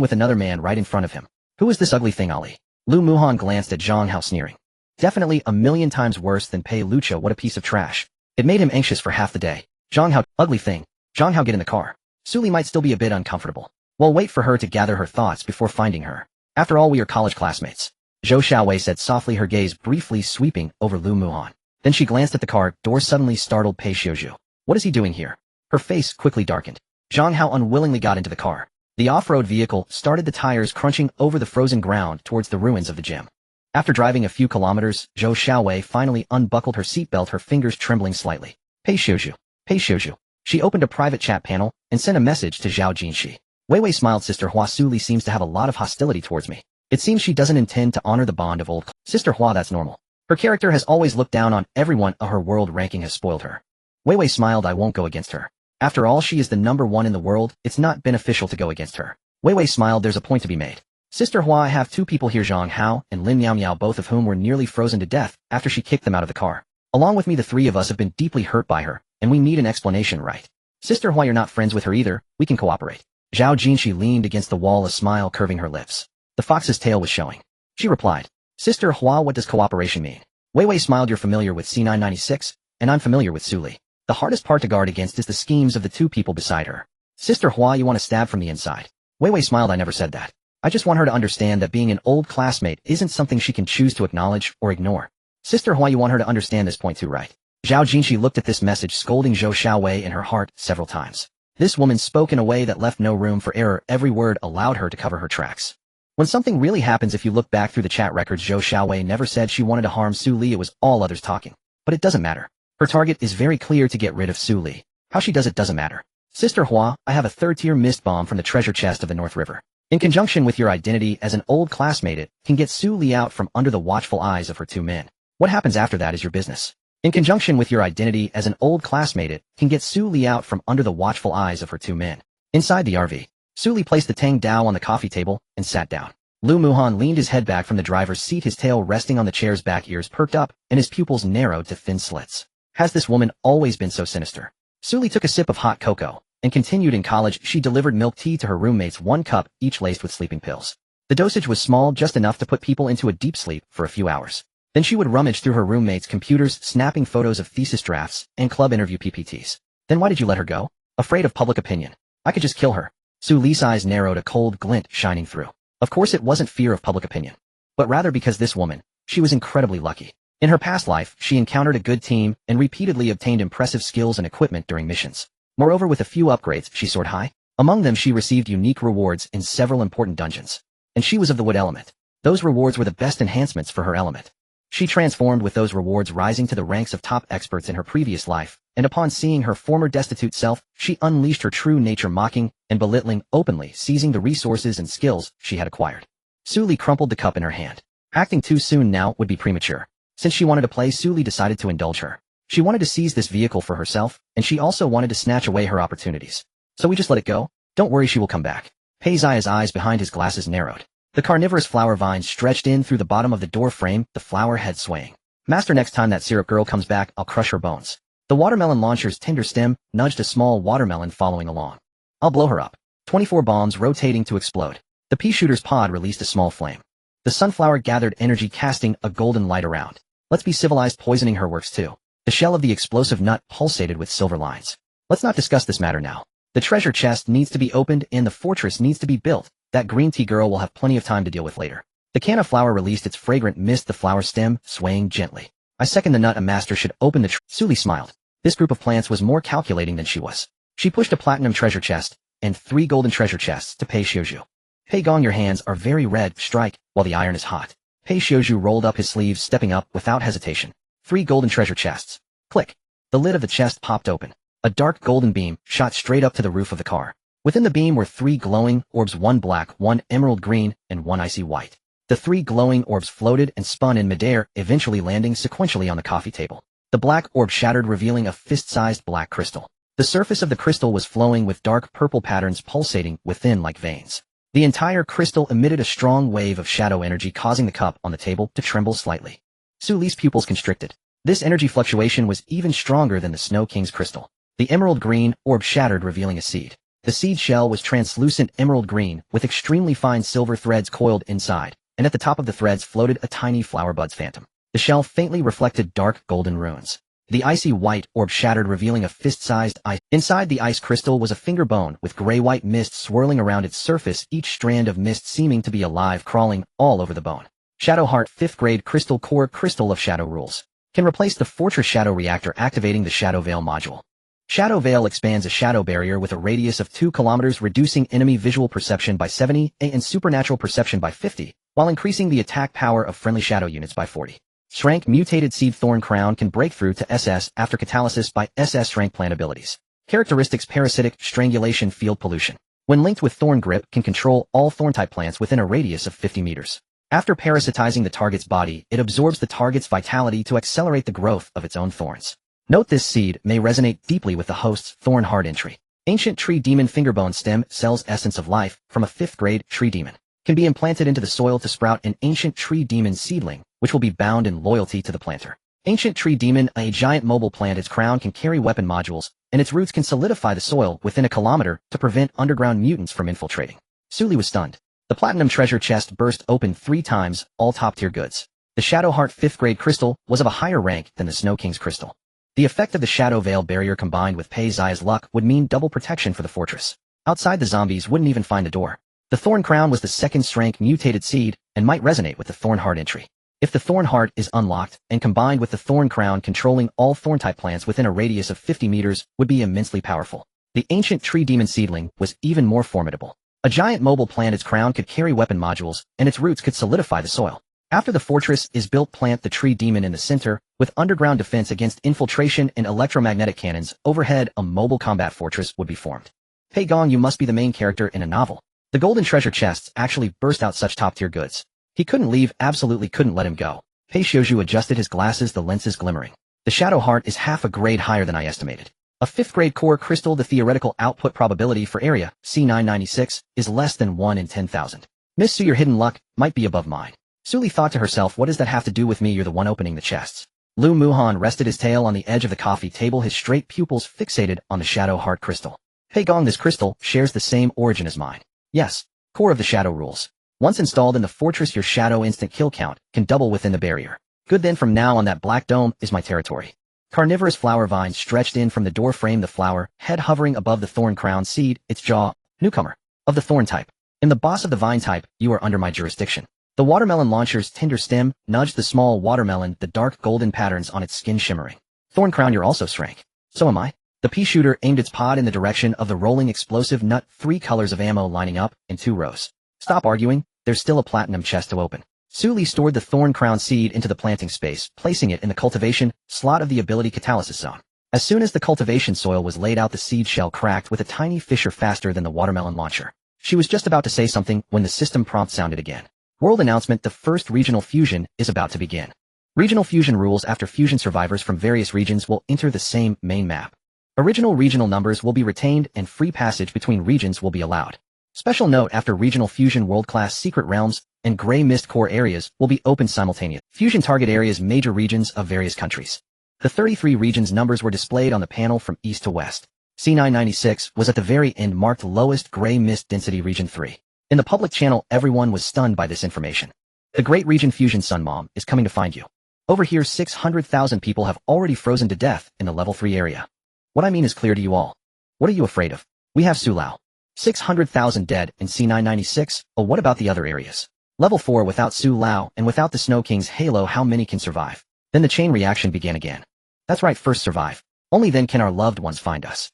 with another man right in front of him. Who is this ugly thing, Ali? Lu Muhan glanced at Zhang Hao, sneering. Definitely a million times worse than Pei Lucha. What a piece of trash. It made him anxious for half the day. Zhang Hao, ugly thing. Zhang Hao, get in the car. Su Li might still be a bit uncomfortable. We'll wait for her to gather her thoughts before finding her. After all, we are college classmates. Zhou Xiaowei said softly, her gaze briefly sweeping over Lu Muhan. Then she glanced at the car door, suddenly startled Pei Xiuzhu. What is he doing here? Her face quickly darkened. Zhang Hao unwillingly got into the car. The off-road vehicle started, the tires crunching over the frozen ground towards the ruins of the gym. After driving a few kilometers, Zhou Xiaowei finally unbuckled her seatbelt, her fingers trembling slightly. Pei Xiuzhu. Pei Xiuzhu. She opened a private chat panel and sent a message to Zhao Jinshi. Wei Wei smiled. Sister Hua, Su Li seems to have a lot of hostility towards me. It seems she doesn't intend to honor the bond of old. Sister Hua, that's normal. Her character has always looked down on everyone. Her world ranking has spoiled her. Wei Wei smiled. I won't go against her. After all, she is the #1 in the world. It's not beneficial to go against her. Wei Wei smiled. There's a point to be made. Sister Hua, I have 2 people here, Zhang Hao and Lin Miao Miao, both of whom were nearly frozen to death after she kicked them out of the car. Along with me, the 3 of us have been deeply hurt by her, and we need an explanation, right? Sister Hua, you're not friends with her either. We can cooperate. Zhao Jinshi leaned against the wall, a smile curving her lips. The fox's tail was showing. She replied, Sister Hua, what does cooperation mean? Wei Wei smiled. You're familiar with C996, and I'm familiar with Su Li. The hardest part to guard against is the schemes of the 2 people beside her. Sister Hua, you want to stab from the inside. Wei Wei smiled. I never said that. I just want her to understand that being an old classmate isn't something she can choose to acknowledge or ignore. Sister Hua, you want her to understand this point too, right? Zhao Jinshi looked at this message, scolding Zhou Xiaowei in her heart several times. This woman spoke in a way that left no room for error. Every word allowed her to cover her tracks. When something really happens, if you look back through the chat records, Zhou Xiaowei never said she wanted to harm Su Li. It was all others talking. But it doesn't matter. Her target is very clear: to get rid of Su Li. How she does it doesn't matter. Sister Hua, I have a 3rd-tier mist bomb from the treasure chest of the North River. In conjunction with your identity as an old classmate, it can get Su Li out from under the watchful eyes of her 2 men. What happens after that is your business. In conjunction with your identity as an old classmate, it can get Su Li out from under the watchful eyes of her 2 men. Inside the RV, Su Li placed the Tang Dao on the coffee table and sat down. Lu Muhan leaned his head back from the driver's seat, his tail resting on the chair's back, ears perked up, and his pupils narrowed to thin slits. Has this woman always been so sinister? Su Li took a sip of hot cocoa and continued. In college, she delivered milk tea to her roommates, 1 cup, each laced with sleeping pills. The dosage was small, just enough to put people into a deep sleep for a few hours. Then she would rummage through her roommates' computers, snapping photos of thesis drafts and club interview PPTs. Then why did you let her go? Afraid of public opinion. I could just kill her. Su Li's eyes narrowed, a cold glint shining through. Of course it wasn't fear of public opinion, but rather because this woman, she was incredibly lucky. In her past life, she encountered a good team and repeatedly obtained impressive skills and equipment during missions. Moreover, with a few upgrades, she soared high. Among them, she received unique rewards in several important dungeons. And she was of the wood element. Those rewards were the best enhancements for her element. She transformed with those rewards, rising to the ranks of top experts in her previous life, and upon seeing her former destitute self, she unleashed her true nature, mocking and belittling, openly seizing the resources and skills she had acquired. Su Li crumpled the cup in her hand. Acting too soon now would be premature. Since she wanted to play, Su Li decided to indulge her. She wanted to seize this vehicle for herself, and she also wanted to snatch away her opportunities. So we just let it go? Don't worry, she will come back. Pei Zia's eyes behind his glasses narrowed. The carnivorous flower vines stretched in through the bottom of the door frame, the flower head swaying. Master, next time that syrup girl comes back, I'll crush her bones. The watermelon launcher's tender stem nudged a small watermelon following along. I'll blow her up. 24 bombs rotating to explode. The pea shooter's pod released a small flame. The sunflower gathered energy, casting a golden light around. Let's be civilized, poisoning her works too. The shell of the explosive nut pulsated with silver lines. Let's not discuss this matter now. The treasure chest needs to be opened and the fortress needs to be built. That green tea girl will have plenty of time to deal with later. The can of flour released its fragrant mist, the flower stem swaying gently. I second the nut. A master should open the Suli smiled. This group of plants was more calculating than she was. She pushed a platinum treasure chest and 3 golden treasure chests to Pei Xiuzhu. Pei Gong, your hands are very red. Strike while the iron is hot. Pei Xiuzhu rolled up his sleeves, stepping up without hesitation. 3 golden treasure chests. Click. The lid of the chest popped open. A dark golden beam shot straight up to the roof of the car. Within the beam were 3 glowing orbs, 1 black, 1 emerald green, and 1 icy white. The 3 glowing orbs floated and spun in midair, eventually landing sequentially on the coffee table. The black orb shattered, revealing a fist-sized black crystal. The surface of the crystal was flowing with dark purple patterns pulsating within like veins. The entire crystal emitted a strong wave of shadow energy, causing the cup on the table to tremble slightly. Su Li's pupils constricted. This energy fluctuation was even stronger than the Snow King's crystal. The emerald green orb shattered, revealing a seed. The seed shell was translucent emerald green, with extremely fine silver threads coiled inside, and at the top of the threads floated a tiny flower bud's phantom. The shell faintly reflected dark golden runes. The icy white orb shattered, revealing a fist-sized ice. Inside the ice crystal was a finger bone with gray-white mist swirling around its surface, each strand of mist seeming to be alive, crawling all over the bone. Shadow Heart 5th grade crystal core crystal of shadow rules. Can replace the Fortress Shadow Reactor, activating the Shadow Veil module. Shadow Veil expands a shadow barrier with a radius of 2 kilometers, reducing enemy visual perception by 70 and supernatural perception by 50, while increasing the attack power of friendly shadow units by 40. Shrank Mutated Seed Thorn Crown can break through to SS after catalysis by SS Shrank plant abilities. Characteristics: Parasitic, Strangulation, Field Pollution. When linked with Thorn Grip, can control all Thorn-type plants within a radius of 50 meters. After parasitizing the target's body, it absorbs the target's vitality to accelerate the growth of its own thorns. Note this seed may resonate deeply with the host's Thorn Heart entry. Ancient Tree Demon Fingerbone Stem Cells Essence of Life from a 5th grade Tree Demon. Can be implanted into the soil to sprout an Ancient Tree Demon seedling, which will be bound in loyalty to the planter. Ancient Tree Demon, a giant mobile plant. Its crown can carry weapon modules, and its roots can solidify the soil within a kilometer to prevent underground mutants from infiltrating. Su Li was stunned. The platinum treasure chest burst open 3 times, all top-tier goods. The Shadow Heart 5th grade crystal was of a higher rank than the Snow King's crystal. The effect of the Shadow Veil barrier combined with Pei Zai's luck would mean double protection for the fortress. Outside, the zombies wouldn't even find the door. The Thorn Crown was the 2nd strength mutated seed and might resonate with the Thorn Heart entry. If the Thorn Heart is unlocked and combined with the Thorn Crown, controlling all Thorn-type plants within a radius of 50 meters would be immensely powerful. The Ancient Tree Demon seedling was even more formidable. A giant mobile plant, its crown could carry weapon modules, and its roots could solidify the soil. After the fortress is built, plant the Tree Demon in the center, with underground defense against infiltration and electromagnetic cannons. Overhead, a mobile combat fortress would be formed. Pei Gong, you must be the main character in a novel. The golden treasure chests actually burst out such top-tier goods. He couldn't leave, absolutely couldn't let him go. Pei Xiuzhu adjusted his glasses, the lenses glimmering. The Shadow Heart is half a grade higher than I estimated. A 5th grade core crystal. The theoretical output probability for area, C996, is less than 1 in 10,000. Miss Su, your hidden luck might be above mine. Su Li thought to herself, what does that have to do with me? You're the one opening the chests. Lu Muhan rested his tail on the edge of the coffee table, his straight pupils fixated on the Shadow Heart crystal. Pei Gong, this crystal shares the same origin as mine. Yes, core of the shadow rules. Once installed in the fortress, your shadow instant kill count can double within the barrier. Good, then from now on that black dome is my territory. Carnivorous flower vines stretched in from the door frame, the flower, head hovering above the thorn crown seed, its jaw, newcomer, of the thorn type. In the boss of the vine type, you are under my jurisdiction. The watermelon launcher's tender stem nudged the small watermelon, the dark golden patterns on its skin shimmering. Thorn crown, you're also shrank. So am I. The pea shooter aimed its pod in the direction of the rolling explosive nut, 3 colors of ammo lining up in 2 rows. Stop arguing, there's still a platinum chest to open. Su Li stored the thorn crown seed into the planting space, placing it in the cultivation slot of the ability catalysis zone. As soon as the cultivation soil was laid out, the seed shell cracked with a tiny fissure faster than the watermelon launcher. She was just about to say something when the system prompt sounded again. World announcement: the first regional fusion is about to begin. Regional fusion rules: after fusion, survivors from various regions will enter the same main map. Original regional numbers will be retained and free passage between regions will be allowed. Special note: after regional fusion, world-class secret realms and gray mist core areas will be open simultaneously. Fusion target areas: major regions of various countries. The 33 regions numbers were displayed on the panel from east to west. C996 was at the very end, marked lowest gray mist density region 3. In the public channel, everyone was stunned by this information. The Great Region Fusion Sun Mom is coming to find you. Over here, 600,000 people have already frozen to death in the level 3 area. What I mean is clear to you all. What are you afraid of? We have Su Lao. 600,000 dead in C996. Oh, what about the other areas? Level 4 without Su Lao and without the Snow King's halo, how many can survive? Then the chain reaction began again. That's right, first survive. Only then can our loved ones find us.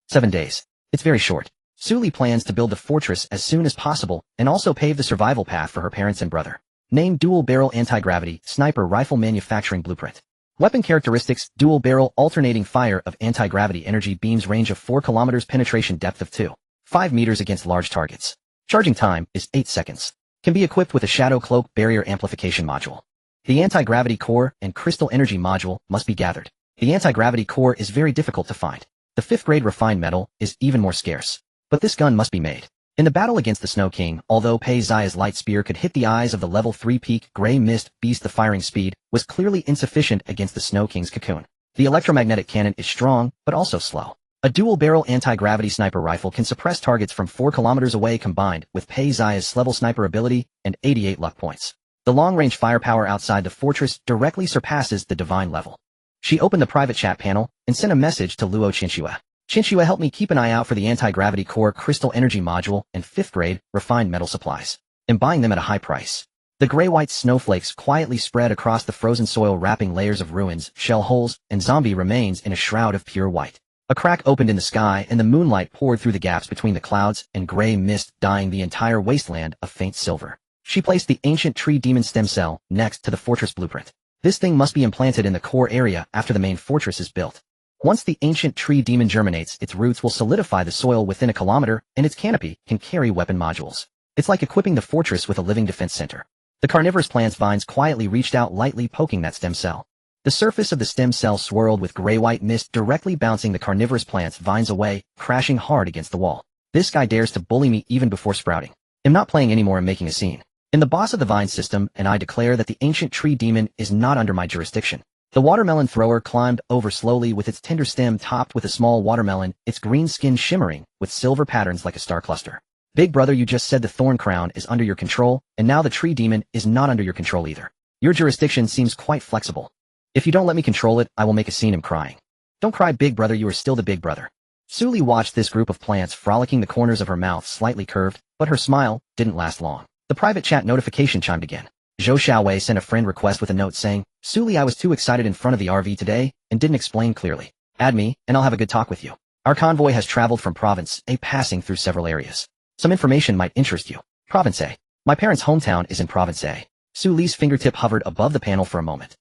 7 days. It's very short. Su Li plans to build the fortress as soon as possible and also pave the survival path for her parents and brother. Name dual-barrel anti-gravity sniper rifle manufacturing blueprint. Weapon characteristics, dual-barrel alternating fire of anti-gravity energy beams, range of 4 kilometers, penetration depth of 2.5 meters against large targets. Charging time is 8 seconds. Can be equipped with a shadow cloak barrier amplification module. The anti-gravity core and crystal energy module must be gathered. The anti-gravity core is very difficult to find. The 5th grade refined metal is even more scarce. But this gun must be made. In the battle against the Snow King, although Pei Xia's light spear could hit the eyes of the level 3 peak gray mist beast, the firing speed was clearly insufficient against the Snow King's cocoon. The electromagnetic cannon is strong, but also slow. A dual-barrel anti-gravity sniper rifle can suppress targets from 4 kilometers away, combined with Pei Xia's level sniper ability and 88 luck points. The long-range firepower outside the fortress directly surpasses the divine level. She opened the private chat panel and sent a message to Luo Qinxue. Qinxue, help me keep an eye out for the anti-gravity core crystal energy module and 5th grade refined metal supplies. I'm buying them at a high price. The gray-white snowflakes quietly spread across the frozen soil, wrapping layers of ruins, shell holes, and zombie remains in a shroud of pure white. A crack opened in the sky and the moonlight poured through the gaps between the clouds and gray mist, dyeing the entire wasteland a faint silver. She placed the ancient tree demon stem cell next to the fortress blueprint. This thing must be implanted in the core area after the main fortress is built. Once the ancient tree demon germinates, its roots will solidify the soil within a kilometer, and its canopy can carry weapon modules. It's like equipping the fortress with a living defense center. The carnivorous plant's vines quietly reached out, lightly poking that stem cell. The surface of the stem cell swirled with gray-white mist, directly bouncing the carnivorous plant's vines away, crashing hard against the wall. This guy dares to bully me even before sprouting. I'm not playing anymore, I'm making a scene. In the boss of the vine system, and I declare that the ancient tree demon is not under my jurisdiction. The watermelon thrower climbed over slowly with its tender stem topped with a small watermelon, its green skin shimmering with silver patterns like a star cluster. Big brother, you just said the thorn crown is under your control, and now the tree demon is not under your control either. Your jurisdiction seems quite flexible. If you don't let me control it, I will make a scene. I'm crying. Don't cry, big brother, you are still the big brother. Su Li watched this group of plants frolicking, the corners of her mouth slightly curved, but her smile didn't last long. The private chat notification chimed again. Zhou Xiaowei sent a friend request with a note saying, Su Li, I was too excited in front of the RV today and didn't explain clearly. Add me, and I'll have a good talk with you. Our convoy has traveled from Province A, passing through several areas. Some information might interest you. Province A. My parents' hometown is in Province A. Su Li's fingertip hovered above the panel for a moment.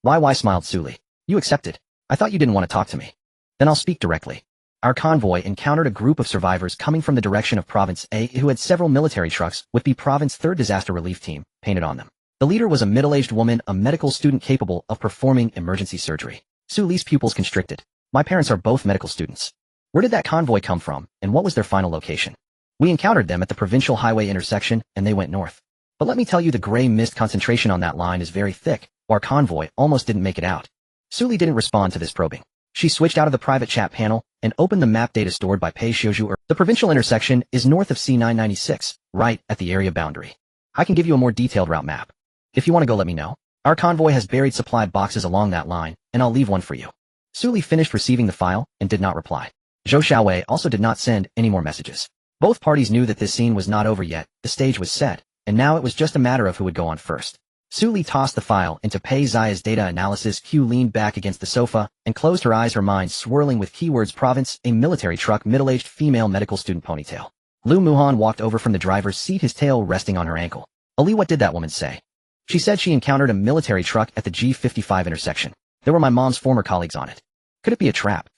Why smiled Su Li. You accepted. I thought you didn't want to talk to me. Then I'll speak directly. Our convoy encountered a group of survivors coming from the direction of Province A who had several military trucks with the Province 3rd Disaster Relief Team painted on them. The leader was a middle-aged woman, a medical student capable of performing emergency surgery. Su Li's pupils constricted. My parents are both medical students. Where did that convoy come from, and what was their final location? We encountered them at the provincial highway intersection, and they went north. But let me tell you, the gray mist concentration on that line is very thick. Our convoy almost didn't make it out. Su Li didn't respond to this probing. She switched out of the private chat panel and opened the map data stored by Pei Xiuzhu. The provincial intersection is north of C996, right at the area boundary. I can give you a more detailed route map. If you want to go, let me know. Our convoy has buried supply boxes along that line, and I'll leave one for you. Su Li finished receiving the file and did not reply. Zhou Xiaowei also did not send any more messages. Both parties knew that this scene was not over yet, the stage was set, and now it was just a matter of who would go on first. Su Li tossed the file into Pei Xia's data analysis queue, leaned back against the sofa, and closed her eyes, her mind swirling with keywords: Province, a military truck, middle-aged female medical student, ponytail. Lu Muhan walked over from the driver's seat, his tail resting on her ankle. Ali, what did that woman say? She said she encountered a military truck at the G55 intersection. There were my mom's former colleagues on it. Could it be a trap?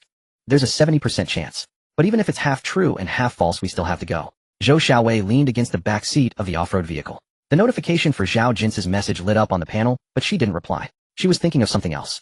There's a 70% chance. But even if it's half true and half false, we still have to go. Zhou Xiaowei leaned against the back seat of the off-road vehicle. The notification for Zhao Jin's message lit up on the panel, but she didn't reply. She was thinking of something else.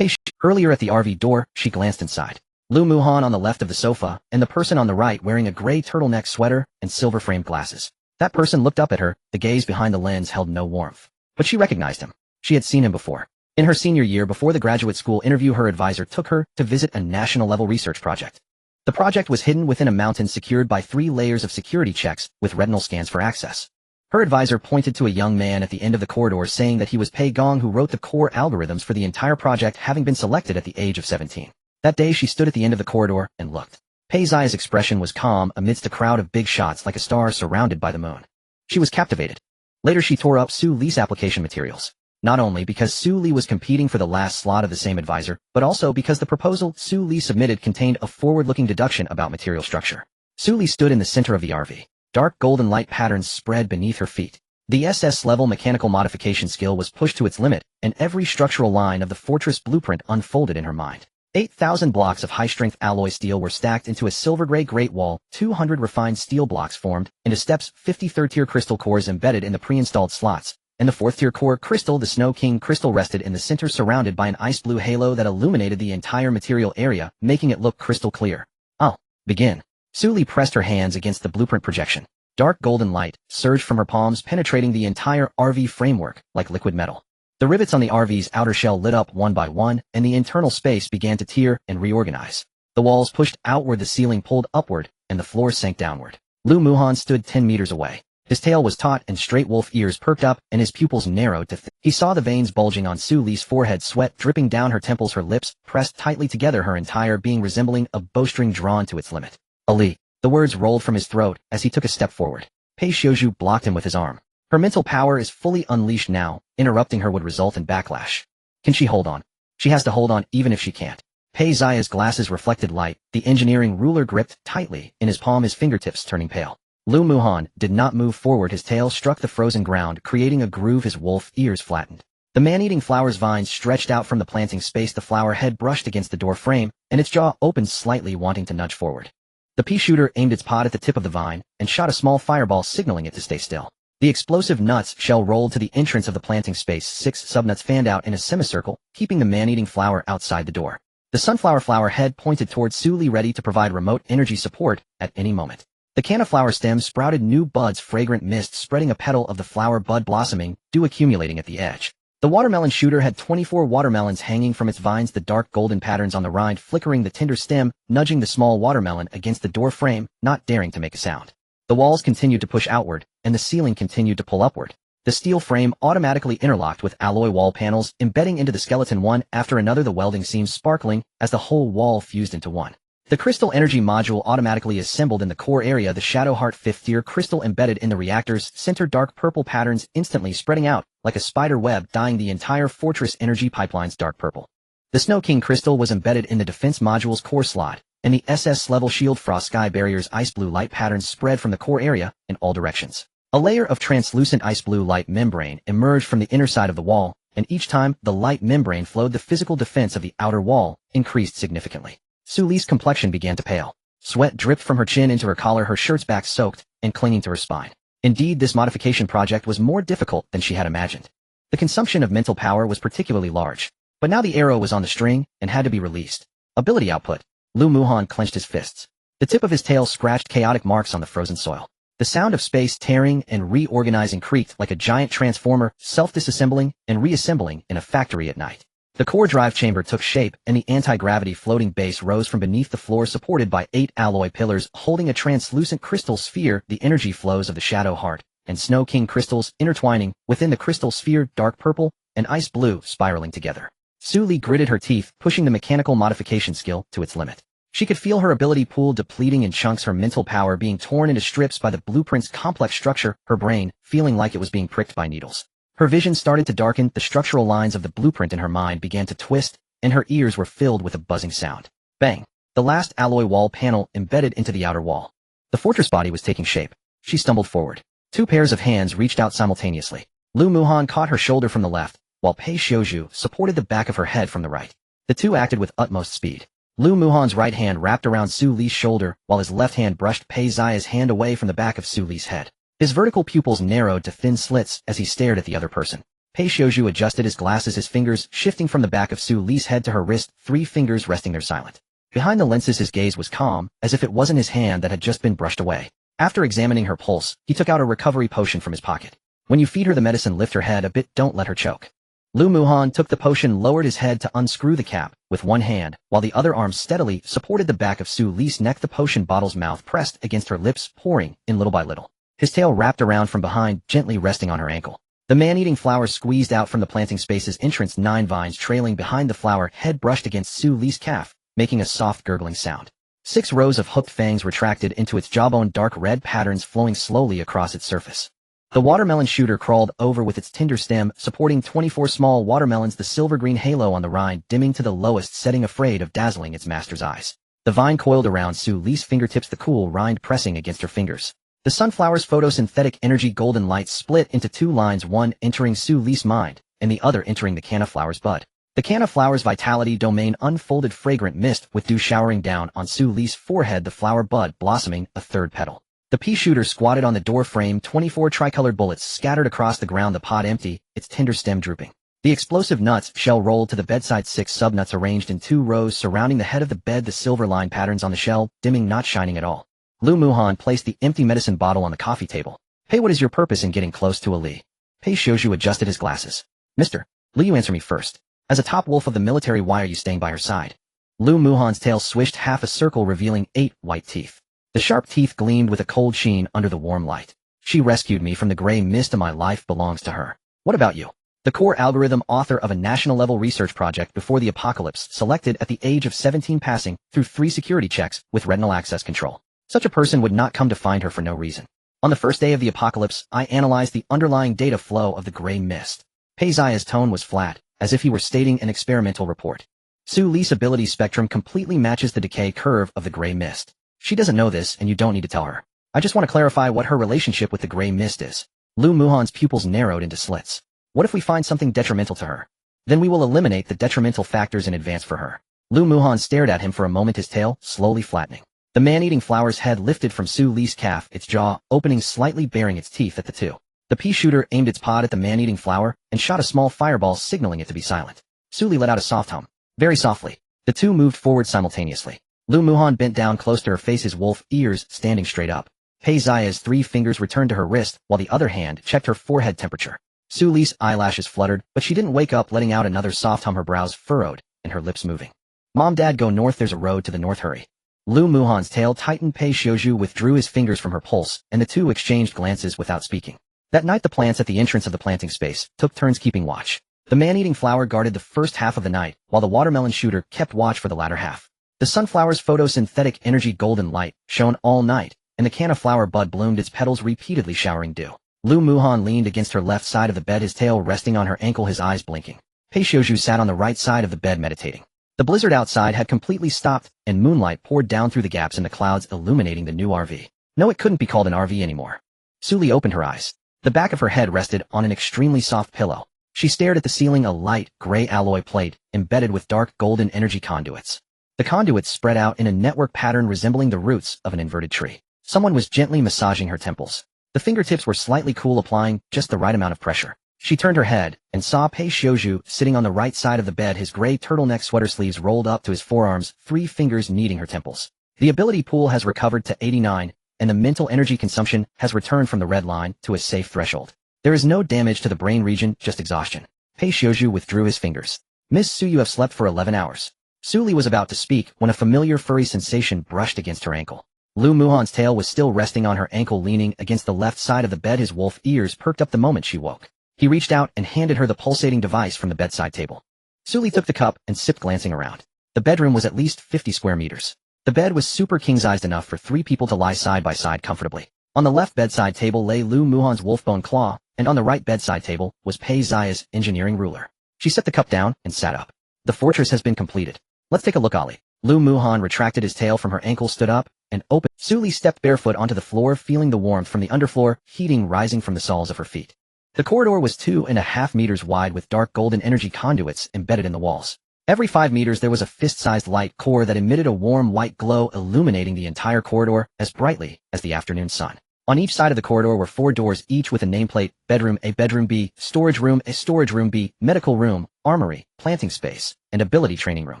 Earlier at the RV door, she glanced inside. Lu Muhan on the left of the sofa, and the person on the right wearing a gray turtleneck sweater and silver-framed glasses. That person looked up at her, the gaze behind the lens held no warmth. But she recognized him. She had seen him before. In her senior year before the graduate school interview, her advisor took her to visit a national-level research project. The project was hidden within a mountain, secured by 3 layers of security checks with retinal scans for access. Her advisor pointed to a young man at the end of the corridor, saying that he was Pei Gong, who wrote the core algorithms for the entire project, having been selected at the age of 17. That day she stood at the end of the corridor and looked. Pei Ziya's expression was calm amidst a crowd of big shots like a star surrounded by the moon. She was captivated. Later she tore up Su Li's application materials. Not only because Su Li was competing for the last slot of the same advisor, but also because the proposal Su Li submitted contained a forward-looking deduction about material structure. Su Li stood in the center of the RV. Dark golden light patterns spread beneath her feet. The SS-level mechanical modification skill was pushed to its limit, and every structural line of the fortress blueprint unfolded in her mind. 8,000 blocks of high-strength alloy steel were stacked into a silver-gray Great Wall, 200 refined steel blocks formed into steps, 50 third-tier crystal cores embedded in the pre-installed slots, and the fourth-tier core crystal, the Snow King crystal, rested in the center surrounded by an ice-blue halo that illuminated the entire material area, making it look crystal clear. "I'll begin." Su Li pressed her hands against the blueprint projection. Dark golden light surged from her palms, penetrating the entire RV framework like liquid metal. The rivets on the RV's outer shell lit up one by one, and the internal space began to tear and reorganize. The walls pushed outward, the ceiling pulled upward, and the floor sank downward. Lu Muhan stood 10 meters away. His tail was taut and straight, wolf ears perked up, and his pupils narrowed to he saw the veins bulging on Su Li's forehead, sweat dripping down her temples, her lips pressed tightly together, her entire being resembling a bowstring drawn to its limit. "Ali." The words rolled from his throat as he took a step forward. Pei Xiuzhu blocked him with his arm. Her mental power is fully unleashed now. Interrupting her would result in backlash. Can she hold on? She has to hold on even if she can't. Pei Ziya's glasses reflected light, the engineering ruler gripped tightly in his palm, his fingertips turning pale. Lu Muhan did not move forward. His tail struck the frozen ground, creating a groove. His wolf ears flattened. The man-eating flower's vines stretched out from the planting space. The flower head brushed against the door frame, and its jaw opened slightly, wanting to nudge forward. The pea shooter aimed its pod at the tip of the vine and shot a small fireball, signaling it to stay still. The explosive nuts shell rolled to the entrance of the planting space. 6 subnuts fanned out in a semicircle, keeping the man-eating flower outside the door. The sunflower flower head pointed towards Su Li, ready to provide remote energy support at any moment. The canna-flower stem sprouted new buds, fragrant mist spreading a petal of the flower bud blossoming, dew accumulating at the edge. The watermelon shooter had 24 watermelons hanging from its vines, the dark golden patterns on the rind flickering the tender stem, nudging the small watermelon against the door frame, not daring to make a sound. The walls continued to push outward, and the ceiling continued to pull upward. The steel frame automatically interlocked with alloy wall panels, embedding into the skeleton one after another, the welding seams sparkling as the whole wall fused into one. The crystal energy module automatically assembled in the core area, the Shadow Heart 5th-tier crystal embedded in the reactor's center, dark purple patterns instantly spreading out like a spider web, dyeing the entire fortress energy pipelines dark purple. The Snow King crystal was embedded in the defense module's core slot, and the SS-level shield frost sky barrier's ice blue light patterns spread from the core area in all directions. A layer of translucent ice blue light membrane emerged from the inner side of the wall, and each time the light membrane flowed, the physical defense of the outer wall increased significantly. Su Li's complexion began to pale. Sweat dripped from her chin into her collar, her shirt's back soaked and clinging to her spine. Indeed, this modification project was more difficult than she had imagined. The consumption of mental power was particularly large, but now the arrow was on the string and had to be released. Ability output. Lu Muhan clenched his fists. The tip of his tail scratched chaotic marks on the frozen soil. The sound of space tearing and reorganizing creaked like a giant transformer, self-disassembling and reassembling in a factory at night. The core drive chamber took shape, and the anti-gravity floating base rose from beneath the floor, supported by 8 alloy pillars holding a translucent crystal sphere, the energy flows of the Shadow Heart and Snow King crystals intertwining within the crystal sphere, dark purple and ice blue spiraling together. Su Li gritted her teeth, pushing the mechanical modification skill to its limit. She could feel her ability pool depleting in chunks, her mental power being torn into strips by the blueprint's complex structure, her brain feeling like it was being pricked by needles. Her vision started to darken, the structural lines of the blueprint in her mind began to twist, and her ears were filled with a buzzing sound. Bang! The last alloy wall panel embedded into the outer wall. The fortress body was taking shape. She stumbled forward. 2 pairs of hands reached out simultaneously. Lu Muhan caught her shoulder from the left, while Pei Xiuzhu supported the back of her head from the right. The two acted with utmost speed. Lu Muhan's right hand wrapped around Su Li's shoulder, while his left hand brushed Pei Ziya's hand away from the back of Su Li's head. His vertical pupils narrowed to thin slits as he stared at the other person. Pei Xiuzhu adjusted his glasses, his fingers shifting from the back of Su Li's head to her wrist, 3 fingers resting there silent. Behind the lenses his gaze was calm, as if it wasn't his hand that had just been brushed away. After examining her pulse, he took out a recovery potion from his pocket. When you feed her the medicine, lift her head a bit, don't let her choke. Lu Muhan took the potion, lowered his head to unscrew the cap with one hand, while the other arm steadily supported the back of Su Li's neck, the potion bottle's mouth pressed against her lips, pouring in little by little. His tail wrapped around from behind, gently resting on her ankle. The man-eating flower squeezed out from the planting space's entrance, 9 vines trailing behind the flower head brushed against Su Li's calf, making a soft gurgling sound. 6 rows of hooked fangs retracted into its jawbone, dark red patterns flowing slowly across its surface. The watermelon shooter crawled over with its tinder stem, supporting 24 small watermelons, the silver-green halo on the rind dimming to the lowest setting, afraid of dazzling its master's eyes. The vine coiled around Su Li's fingertips, the cool rind pressing against her fingers. The sunflower's photosynthetic energy golden light split into 2 lines, one entering Su Li's mind, and the other entering the canna-flower's bud. The canna-flower's vitality domain unfolded, fragrant mist with dew showering down on Su Li's forehead, the flower bud blossoming a 3rd petal. The pea shooter squatted on the door frame, 24 tricolored bullets scattered across the ground, the pod empty, its tender stem drooping. The explosive nuts shell rolled to the bedside, 6 subnuts arranged in 2 rows surrounding the head of the bed, the silver line patterns on the shell, dimming, not shining at all. Lu Muhan placed the empty medicine bottle on the coffee table. Hey, what is your purpose in getting close to a Li? Pei Xiaozhu adjusted his glasses. Mister, Li, you answer me first. As a top wolf of the military, why are you staying by her side? Lu Muhan's tail swished half a circle, revealing 8 white teeth. The sharp teeth gleamed with a cold sheen under the warm light. She rescued me from the gray mist, and my life belongs to her. What about you? The core algorithm author of a national-level research project before the apocalypse, selected at the age of 17, passing through 3 security checks with retinal access control. Such a person would not come to find her for no reason. On the first day of the apocalypse, I analyzed the underlying data flow of the gray mist. Pei Zia's tone was flat, as if he were stating an experimental report. Su Li's ability spectrum completely matches the decay curve of the gray mist. She doesn't know this, and you don't need to tell her. I just want to clarify what her relationship with the gray mist is. Lu Muhan's pupils narrowed into slits. What if we find something detrimental to her? Then we will eliminate the detrimental factors in advance for her. Lu Muhan stared at him for a moment, his tail slowly flattening. The man-eating flower's head lifted from Su Li's calf, its jaw opening slightly, baring its teeth at the 2. The pea shooter aimed its pod at the man-eating flower and shot a small fireball, signaling it to be silent. Su Li let out a soft hum. Very softly. The 2 moved forward simultaneously. Lu Muhan bent down close to her face, his wolf ears standing straight up. Pei Zia's 3 fingers returned to her wrist, while the other hand checked her forehead temperature. Su Li's eyelashes fluttered, but she didn't wake up, letting out another soft hum, her brows furrowed and her lips moving. Mom, Dad, go north, there's a road to the north, hurry. Lu Muhan's tail tightened. Pei Xiaozhu withdrew his fingers from her pulse, and the 2 exchanged glances without speaking. That night, the plants at the entrance of the planting space took turns keeping watch. The man-eating flower guarded the first half of the night, while the watermelon shooter kept watch for the latter half. The sunflower's photosynthetic energy golden light shone all night, and the canna flower bud bloomed, its petals repeatedly showering dew. Lu Muhan leaned against her left side of the bed, his tail resting on her ankle, his eyes blinking. Pei Xiaozhu sat on the right side of the bed, meditating. The blizzard outside had completely stopped, and moonlight poured down through the gaps in the clouds, illuminating the new RV. No, it couldn't be called an RV anymore. Su Li opened her eyes. The back of her head rested on an extremely soft pillow. She stared at the ceiling, a light, gray alloy plate, embedded with dark golden energy conduits. The conduits spread out in a network pattern resembling the roots of an inverted tree. Someone was gently massaging her temples. The fingertips were slightly cool, applying just the right amount of pressure. She turned her head and saw Pei Xiaozhu sitting on the right side of the bed, his gray turtleneck sweater sleeves rolled up to his forearms, 3 fingers kneading her temples. The ability pool has recovered to 89, and the mental energy consumption has returned from the red line to a safe threshold. There is no damage to the brain region, just exhaustion. Pei Xiaozhu withdrew his fingers. Miss Su, you have slept for 11 hours. Su Li was about to speak when a familiar furry sensation brushed against her ankle. Lu Muhan's tail was still resting on her ankle, leaning against the left side of the bed, his wolf ears perked up the moment she woke. He reached out and handed her the pulsating device from the bedside table. Su Li took the cup and sipped, glancing around. The bedroom was at least 50 square meters. The bed was super king-sized, enough for 3 people to lie side by side comfortably. On the left bedside table lay Lu Muhan's wolfbone claw, and on the right bedside table was Pei Zia's engineering ruler. She set the cup down and sat up. The fortress has been completed. Let's take a look, Ali. Lu Muhan retracted his tail from her ankle, stood up, and opened. Su Li stepped barefoot onto the floor, feeling the warmth from the underfloor, heating rising from the soles of her feet. The corridor was 2.5 meters wide, with dark golden energy conduits embedded in the walls. Every 5 meters there was a fist-sized light core that emitted a warm white glow, illuminating the entire corridor as brightly as the afternoon sun. On each side of the corridor were 4 doors, each with a nameplate: bedroom A, bedroom B, storage room A, storage room B, medical room, armory, planting space, and ability training room.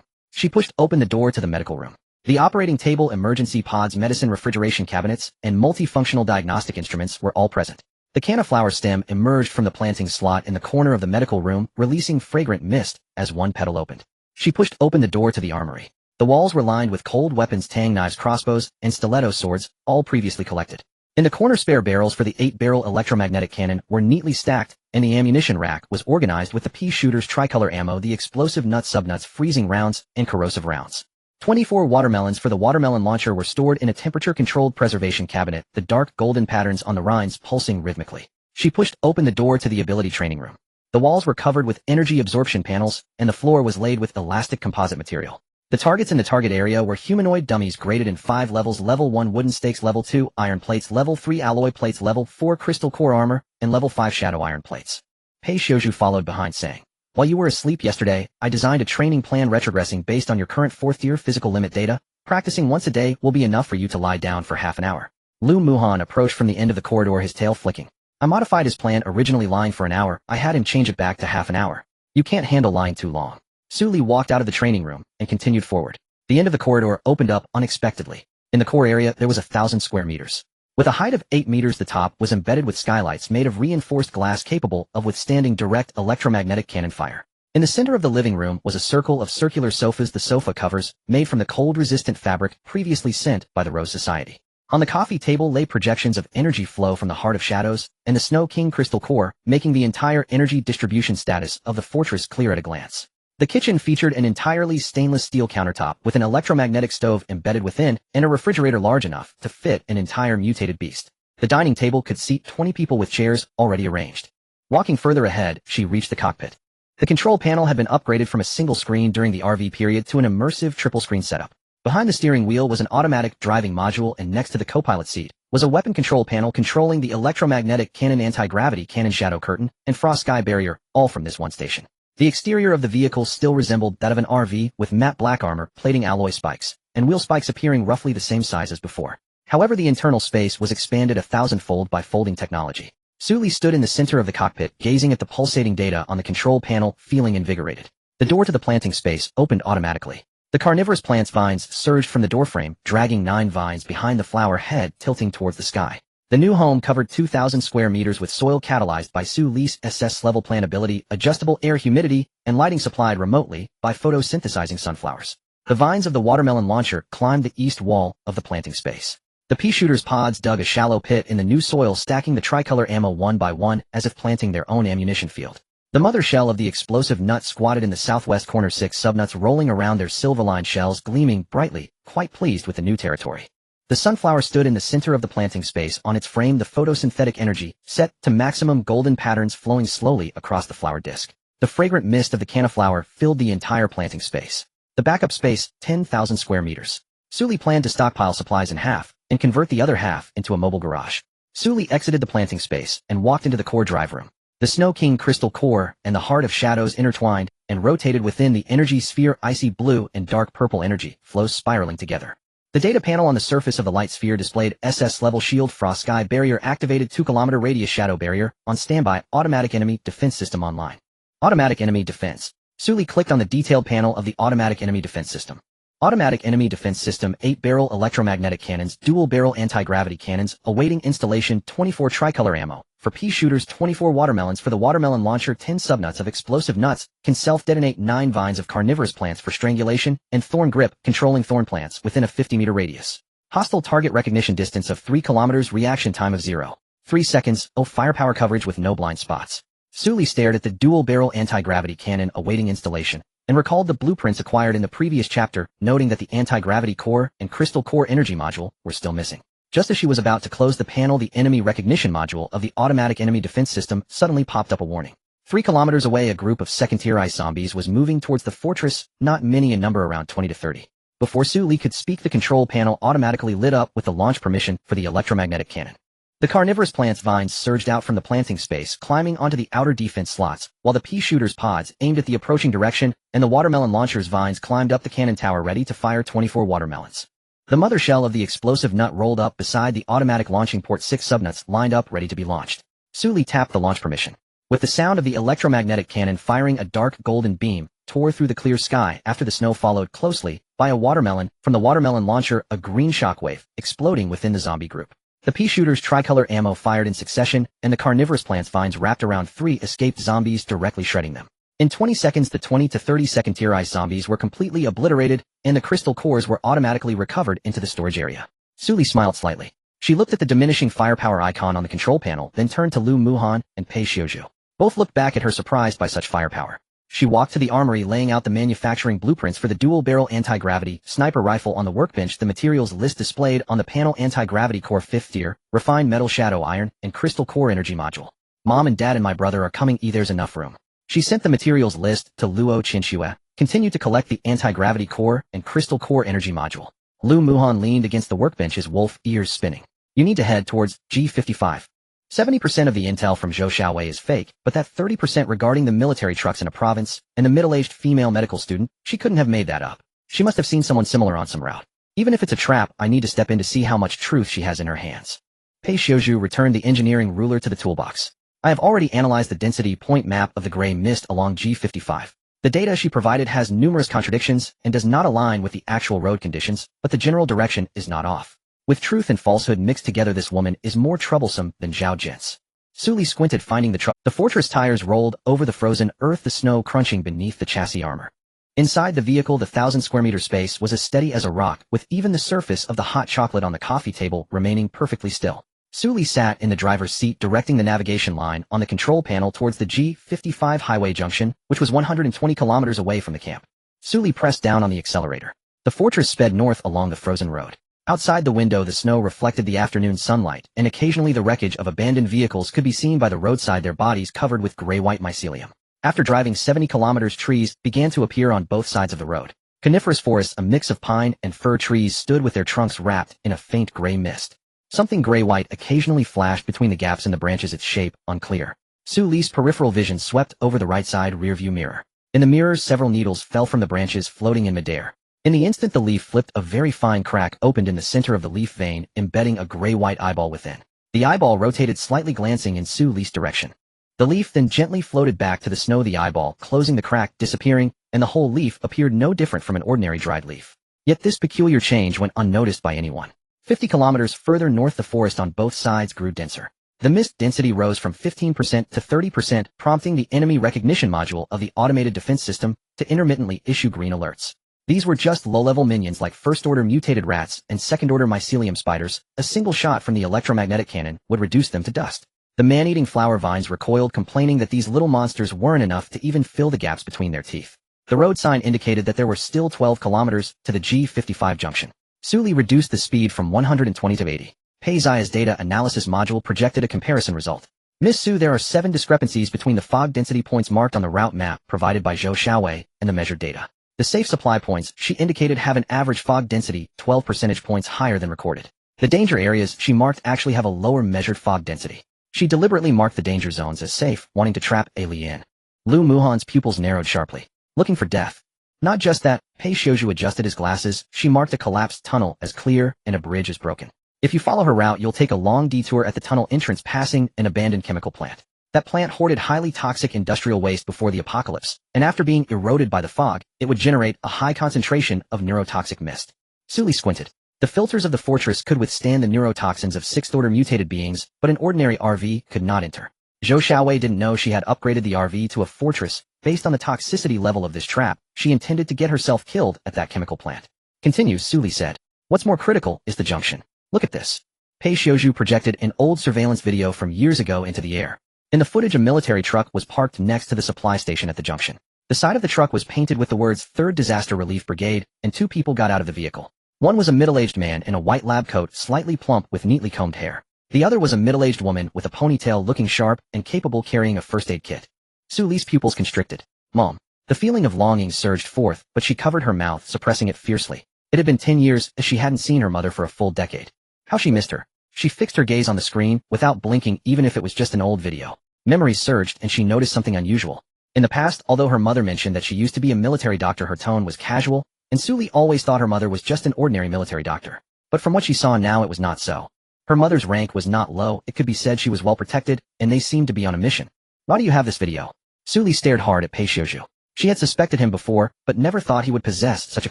She pushed open the door to the medical room. The operating table, emergency pods, medicine refrigeration cabinets, and multifunctional diagnostic instruments were all present. The canna-flower stem emerged from the planting slot in the corner of the medical room, releasing fragrant mist as one petal opened. She pushed open the door to the armory. The walls were lined with cold weapons: tang knives, crossbows, and stiletto swords, all previously collected. In the corner, spare barrels for the 8-barrel electromagnetic cannon were neatly stacked, and the ammunition rack was organized with the pea shooter's tricolor ammo, the explosive nuts, subnuts, freezing rounds, and corrosive rounds. 24 watermelons for the watermelon launcher were stored in a temperature-controlled preservation cabinet, the dark golden patterns on the rinds pulsing rhythmically. She pushed open the door to the ability training room. The walls were covered with energy absorption panels, and the floor was laid with elastic composite material. The targets in the target area were humanoid dummies graded in 5 levels: Level 1 wooden stakes, Level 2 iron plates, Level 3 alloy plates, Level 4 crystal core armor, and Level 5 shadow iron plates. Pei Shouju followed behind saying, "While you were asleep yesterday, I designed a training plan retrogressing based on your current 4th tier physical limit data. Practicing once a day will be enough for you to lie down for half an hour." Lu Muhan approached from the end of the corridor, his tail flicking. "I modified his plan, originally lying for an hour. I had him change it back to half an hour. You can't handle lying too long." Su Li walked out of the training room and continued forward. The end of the corridor opened up unexpectedly. In the core area, there was 1,000 square meters. With a height of 8 meters, the top was embedded with skylights made of reinforced glass capable of withstanding direct electromagnetic cannon fire. In the center of the living room was a circle of circular sofas, the sofa covers, made from the cold-resistant fabric previously sent by the Rose Society. On the coffee table lay projections of energy flow from the Heart of Shadows and the Snow King crystal core, making the entire energy distribution status of the fortress clear at a glance. The kitchen featured an entirely stainless steel countertop with an electromagnetic stove embedded within and a refrigerator large enough to fit an entire mutated beast. The dining table could seat 20 people with chairs already arranged. Walking further ahead, she reached the cockpit. The control panel had been upgraded from a single screen during the RV period to an immersive triple-screen setup. Behind the steering wheel was an automatic driving module, and next to the co-pilot seat was a weapon control panel controlling the electromagnetic cannon, anti-gravity cannon, shadow curtain, and frost sky barrier, all from this one station. The exterior of the vehicle still resembled that of an RV, with matte black armor, plating alloy spikes, and wheel spikes appearing roughly the same size as before. However, the internal space was expanded 1,000-fold by folding technology. Su Li stood in the center of the cockpit, gazing at the pulsating data on the control panel, feeling invigorated. The door to the planting space opened automatically. The carnivorous plant's vines surged from the doorframe, dragging 9 vines behind the flower head, tilting towards the sky. The new home covered 2,000 square meters with soil catalyzed by Su Li's SS level plant ability, adjustable air humidity, and lighting supplied remotely by photosynthesizing sunflowers. The vines of the watermelon launcher climbed the east wall of the planting space. The pea shooter's pods dug a shallow pit in the new soil, stacking the tricolor ammo one by one as if planting their own ammunition field. The mother shell of the explosive nut squatted in the southwest corner, 6 subnuts rolling around their silver-lined shells, gleaming brightly, quite pleased with the new territory. The sunflower stood in the center of the planting space. On its frame, the photosynthetic energy, set to maximum, golden patterns flowing slowly across the flower disc. The fragrant mist of the canaflower filled the entire planting space. The backup space, 10,000 square meters. Su Li planned to stockpile supplies in half and convert the other half into a mobile garage. Su Li exited the planting space and walked into the core drive room. The Snow King crystal core and the Heart of Shadows intertwined and rotated within the energy sphere. Icy blue and dark purple energy flows spiraling together. The data panel on the surface of the light sphere displayed SS level shield, frost sky barrier activated, 2-kilometer radius shadow barrier on standby, automatic enemy defense system online. Automatic enemy defense. Su Li clicked on the detailed panel of the automatic enemy defense system. Automatic enemy defense system, 8-barrel electromagnetic cannons, dual-barrel anti-gravity cannons, awaiting installation, 24 tricolor ammo. For pea shooters, 24 watermelons. For the watermelon launcher, 10 subnuts of explosive nuts can self-detonate 9 vines of carnivorous plants for strangulation, and thorn grip, controlling thorn plants within a 50-meter radius. Hostile target recognition distance of 3 kilometers, reaction time of 0.3 seconds, firepower coverage with no blind spots. Su Li stared at the dual-barrel anti-gravity cannon awaiting installation, and recalled the blueprints acquired in the previous chapter, noting that the anti-gravity core and crystal core energy module were still missing. Just as she was about to close the panel, the enemy recognition module of the automatic enemy defense system suddenly popped up a warning. 3 kilometers away, a group of second-tier ice zombies was moving towards the fortress, not many in number, around 20 to 30. Before Su Li could speak, the control panel automatically lit up with the launch permission for the electromagnetic cannon. The carnivorous plant's vines surged out from the planting space, climbing onto the outer defense slots, while the pea shooter's pods aimed at the approaching direction, and the watermelon launcher's vines climbed up the cannon tower ready to fire 24 watermelons. The mother shell of the explosive nut rolled up beside the automatic launching port, 6 subnuts lined up ready to be launched. Su Li tapped the launch permission. With the sound of the electromagnetic cannon firing, a dark golden beam tore through the clear sky after the snow, followed closely by a watermelon from the watermelon launcher, a green shockwave exploding within the zombie group. The pea shooter's tricolor ammo fired in succession, and the carnivorous plant's vines wrapped around 3 escaped zombies, directly shredding them. In 20 seconds, the 20 to 30 second-tier ice zombies were completely obliterated, and the crystal cores were automatically recovered into the storage area. Su Li smiled slightly. She looked at the diminishing firepower icon on the control panel, then turned to Lu Muhan and Pei Shouju. Both looked back at her, surprised by such firepower. She walked to the armory, laying out the manufacturing blueprints for the dual-barrel anti-gravity sniper rifle on the workbench. The materials list displayed on the panel: anti-gravity core 5th tier, refined metal shadow iron, and crystal core energy module. Mom and Dad and my brother are coming. There's enough room. She sent the materials list to Luo Chinxue, continued to collect the anti-gravity core and crystal core energy module. Lu Muhan leaned against the workbench, his wolf ears spinning. You need to head towards G55. 70% of the intel from Zhou Xiaowei is fake, but that 30% regarding the military trucks in a province and the middle-aged female medical student, she couldn't have made that up. She must have seen someone similar on some route. Even if it's a trap, I need to step in to see how much truth she has in her hands. Pei Xiuzhu returned the engineering ruler to the toolbox. I have already analyzed the density point map of the gray mist along G55. The data she provided has numerous contradictions and does not align with the actual road conditions, but the general direction is not off. With truth and falsehood mixed together, this woman is more troublesome than Zhao Jin's. Su Li squinted, finding the truck. The fortress tires rolled over the frozen earth, the snow crunching beneath the chassis armor. Inside the vehicle, the 1,000 square meter space was as steady as a rock, with even the surface of the hot chocolate on the coffee table remaining perfectly still. Su Li sat in the driver's seat, directing the navigation line on the control panel towards the G55 highway junction, which was 120 kilometers away from the camp. Su Li pressed down on the accelerator. The fortress sped north along the frozen road. Outside the window, the snow reflected the afternoon sunlight, and occasionally the wreckage of abandoned vehicles could be seen by the roadside, their bodies covered with gray-white mycelium. After driving 70 kilometers, trees began to appear on both sides of the road. Coniferous forests, a mix of pine and fir trees, stood with their trunks wrapped in a faint gray mist. Something gray-white occasionally flashed between the gaps in the branches, its shape unclear. Su Li's peripheral vision swept over the right side rearview mirror. In the mirrors, several needles fell from the branches, floating in midair. In the instant the leaf flipped, a very fine crack opened in the center of the leaf vein, embedding a gray-white eyeball within. The eyeball rotated slightly, glancing in Su Li's direction. The leaf then gently floated back to the snow, the eyeball closing, the crack disappearing, and the whole leaf appeared no different from an ordinary dried leaf. Yet this peculiar change went unnoticed by anyone. 50 kilometers further north, the forest on both sides grew denser. The mist density rose from 15% to 30%, prompting the enemy recognition module of the automated defense system to intermittently issue green alerts. These were just low-level minions like first-order mutated rats and second-order mycelium spiders. A single shot from the electromagnetic cannon would reduce them to dust. The man-eating flower vines recoiled, complaining that these little monsters weren't enough to even fill the gaps between their teeth. The road sign indicated that there were still 12 kilometers to the G55 junction. Su Li reduced the speed from 120 to 80. Pei Zia's data analysis module projected a comparison result. Miss Su, there are 7 discrepancies between the fog density points marked on the route map provided by Zhou Xiaowei and the measured data. The safe supply points she indicated have an average fog density 12 percentage points higher than recorded. The danger areas she marked actually have a lower measured fog density. She deliberately marked the danger zones as safe, wanting to trap A Li in. Lu Muhan's pupils narrowed sharply. Looking for death. Not just that, Pei Xiuzhu adjusted his glasses. She marked a collapsed tunnel as clear and a bridge as broken. If you follow her route, you'll take a long detour at the tunnel entrance, passing an abandoned chemical plant. That plant hoarded highly toxic industrial waste before the apocalypse, and after being eroded by the fog, it would generate a high concentration of neurotoxic mist. Su Li squinted. The filters of the fortress could withstand the neurotoxins of 6th-order mutated beings, but an ordinary RV could not enter. Zhou Xiaowei didn't know she had upgraded the RV to a fortress. Based on the toxicity level of this trap, she intended to get herself killed at that chemical plant. Continue, Su Li said. What's more critical is the junction. Look at this. Pei Xiuzhu projected an old surveillance video from years ago into the air. In the footage, a military truck was parked next to the supply station at the junction. The side of the truck was painted with the words 3rd Disaster Relief Brigade, and 2 people got out of the vehicle. One was a middle-aged man in a white lab coat, slightly plump with neatly combed hair. The other was a middle-aged woman with a ponytail, looking sharp and capable, carrying a first-aid kit. Su Li's pupils constricted. Mom. The feeling of longing surged forth, but she covered her mouth, suppressing it fiercely. It had been 10 years as she hadn't seen her mother for a full decade. How she missed her. She fixed her gaze on the screen, without blinking, even if it was just an old video. Memories surged, and she noticed something unusual. In the past, although her mother mentioned that she used to be a military doctor, her tone was casual, and Su Li always thought her mother was just an ordinary military doctor. But from what she saw now, it was not so. Her mother's rank was not low, it could be said she was well protected, and they seemed to be on a mission. Why do you have this video? Su Li stared hard at Pei Xiuzhu. She had suspected him before, but never thought he would possess such a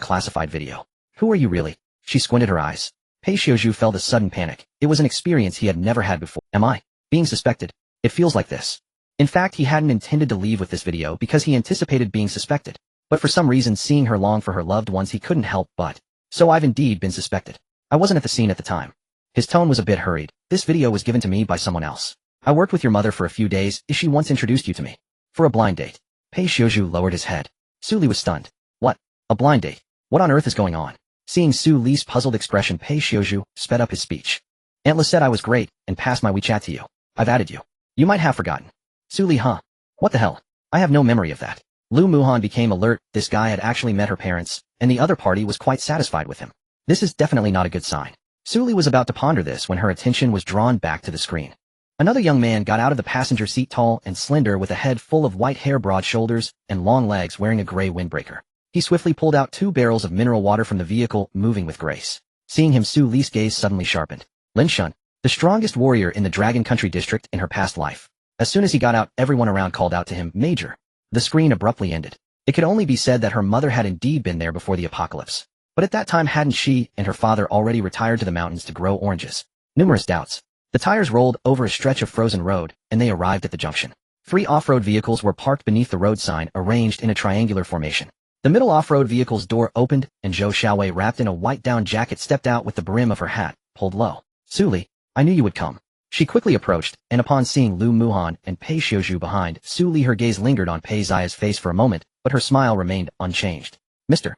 classified video. Who are you really? She squinted her eyes. Pei Xiuzhu felt a sudden panic. It was an experience he had never had before. Am I being suspected? It feels like this. In fact, he hadn't intended to leave with this video because he anticipated being suspected. But for some reason, seeing her long for her loved ones, he couldn't help but. So I've indeed been suspected. I wasn't at the scene at the time. His tone was a bit hurried. This video was given to me by someone else. I worked with your mother for a few days. She once introduced you to me. For a blind date. Pei Xiuzhu lowered his head. Su Li was stunned. What? A blind date? What on earth is going on? Seeing Su Li's puzzled expression, Pei Xiuzhu sped up his speech. Aunt Liz said I was great and passed my WeChat to you. I've added you. You might have forgotten. Su Li, huh? What the hell? I have no memory of that. Lu Muhan became alert. This guy had actually met her parents, and the other party was quite satisfied with him. This is definitely not a good sign. Su Li was about to ponder this when her attention was drawn back to the screen. Another young man got out of the passenger seat, tall and slender with a head full of white hair, broad shoulders, and long legs, wearing a gray windbreaker. He swiftly pulled out 2 barrels of mineral water from the vehicle, moving with grace. Seeing him, Su Li's gaze suddenly sharpened. Lin Shun, the strongest warrior in the Dragon Country district in her past life. As soon as he got out, everyone around called out to him, Major. The screen abruptly ended. It could only be said that her mother had indeed been there before the apocalypse. But at that time, hadn't she and her father already retired to the mountains to grow oranges? Numerous doubts. The tires rolled over a stretch of frozen road, and they arrived at the junction. 3 off-road vehicles were parked beneath the road sign, arranged in a triangular formation. The middle off-road vehicle's door opened, and Zhou Xiaowei, wrapped in a white down jacket, stepped out with the brim of her hat pulled low. Su Li, I knew you would come. She quickly approached, and upon seeing Lu Muhan and Pei Xiuzhu behind Su Li, her gaze lingered on Pei Ziya's face for a moment, but her smile remained unchanged. Mr.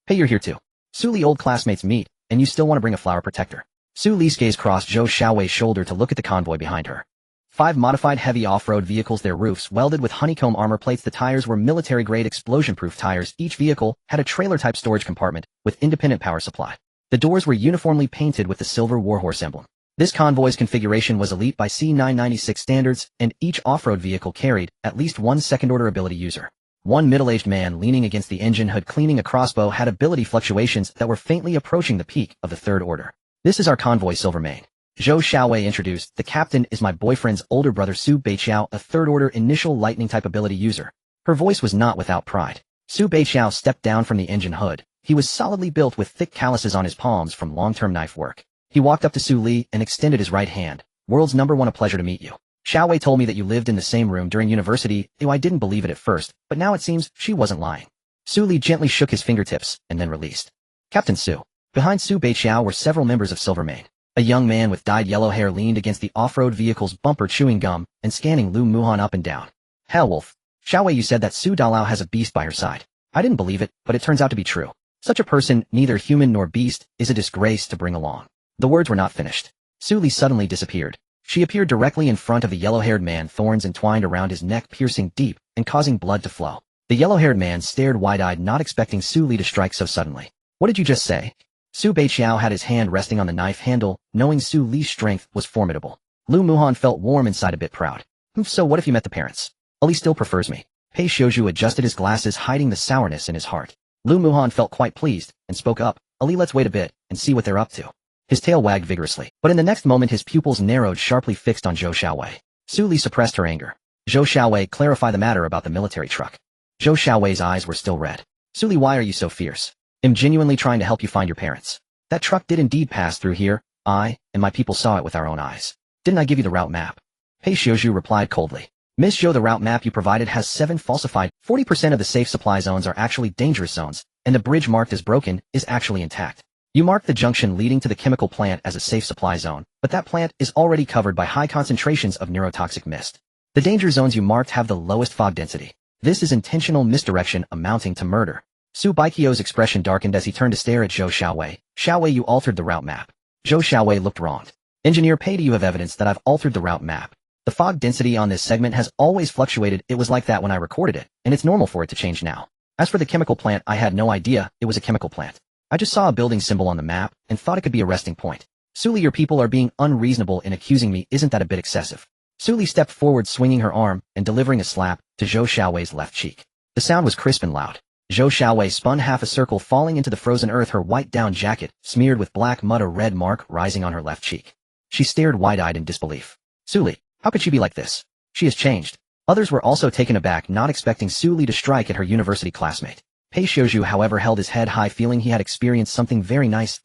Pei, you're here too. Su Li, old classmates meet, and you still want to bring a flower protector. Su Li's gaze crossed Zhou Xiaowei's shoulder to look at the convoy behind her. 5 modified heavy off-road vehicles, their roofs welded with honeycomb armor plates. The tires were military-grade explosion-proof tires. Each vehicle had a trailer-type storage compartment with independent power supply. The doors were uniformly painted with the silver warhorse emblem. This convoy's configuration was elite by C996 standards, and each off-road vehicle carried at least 1 second-order ability user. One middle-aged man leaning against the engine hood cleaning a crossbow had ability fluctuations that were faintly approaching the peak of the 3rd order. This is our convoy, Silvermane. Zhou Xiaowei introduced. The captain is my boyfriend's older brother, Su Beiqiao, a 3rd order initial lightning-type ability user. Her voice was not without pride. Su Beiqiao stepped down from the engine hood. He was solidly built with thick calluses on his palms from long-term knife work. He walked up to Su Li and extended his right hand. World's number 1, a pleasure to meet you. Xiaowei told me that you lived in the same room during university. I didn't believe it at first, but now it seems she wasn't lying. Su Li gently shook his fingertips and then released. Captain Su. Behind Su Beiqiao were several members of Silvermane. A young man with dyed yellow hair leaned against the off-road vehicle's bumper, chewing gum and scanning Lu Muhan up and down. Hellwolf. Xiaowei, you said that Su Dalao has a beast by her side. I didn't believe it, but it turns out to be true. Such a person, neither human nor beast, is a disgrace to bring along. The words were not finished. Su Li suddenly disappeared. She appeared directly in front of the yellow-haired man, thorns entwined around his neck, piercing deep and causing blood to flow. The yellow-haired man stared wide-eyed, not expecting Su Li to strike so suddenly. What did you just say? Su Beiqiao had his hand resting on the knife handle, knowing Su Li's strength was formidable. Lu Muhan felt warm inside, a bit proud. So what if you met the parents? Ali still prefers me. Pei Xiuzhu adjusted his glasses, hiding the sourness in his heart. Lu Muhan felt quite pleased and spoke up. Ali, let's wait a bit and see what they're up to. His tail wagged vigorously, but in the next moment his pupils narrowed, sharply fixed on Zhou Xiaowei. Su Li suppressed her anger. Zhou Xiaowei, clarify the matter about the military truck. Zhou Xiaowei's eyes were still red. Su Li, why are you so fierce? I'm genuinely trying to help you find your parents. That truck did indeed pass through here. I and my people saw it with our own eyes. Didn't I give you the route map? Pei Xiuzhu replied coldly. Miss Zhou, the route map you provided has 7 falsified. 40% of the safe supply zones are actually dangerous zones, and the bridge marked as broken is actually intact. You marked the junction leading to the chemical plant as a safe supply zone, but that plant is already covered by high concentrations of neurotoxic mist. The danger zones you marked have the lowest fog density. This is intentional misdirection amounting to murder. Su Baiqiao's expression darkened as he turned to stare at Zhou Xiaowei. Xiaowei, you altered the route map. Zhou Xiaowei looked wronged. Engineer Pei, do you have evidence that I've altered the route map? The fog density on this segment has always fluctuated. It was like that when I recorded it, and it's normal for it to change now. As for the chemical plant, I had no idea it was a chemical plant. I just saw a building symbol on the map and thought it could be a resting point. Su Li, your people are being unreasonable in accusing me. Isn't that a bit excessive? Su Li stepped forward, swinging her arm and delivering a slap to Zhou Xiaowei's left cheek. The sound was crisp and loud. Zhou Xiaowei spun half a circle, falling into the frozen earth, her white down jacket smeared with black mud, a red mark rising on her left cheek. She stared wide-eyed in disbelief. Su Li, how could she be like this? She has changed. Others were also taken aback, not expecting Su Li to strike at her university classmate. Pei Xiuzhu, however, held his head high, feeling he had experienced something very nice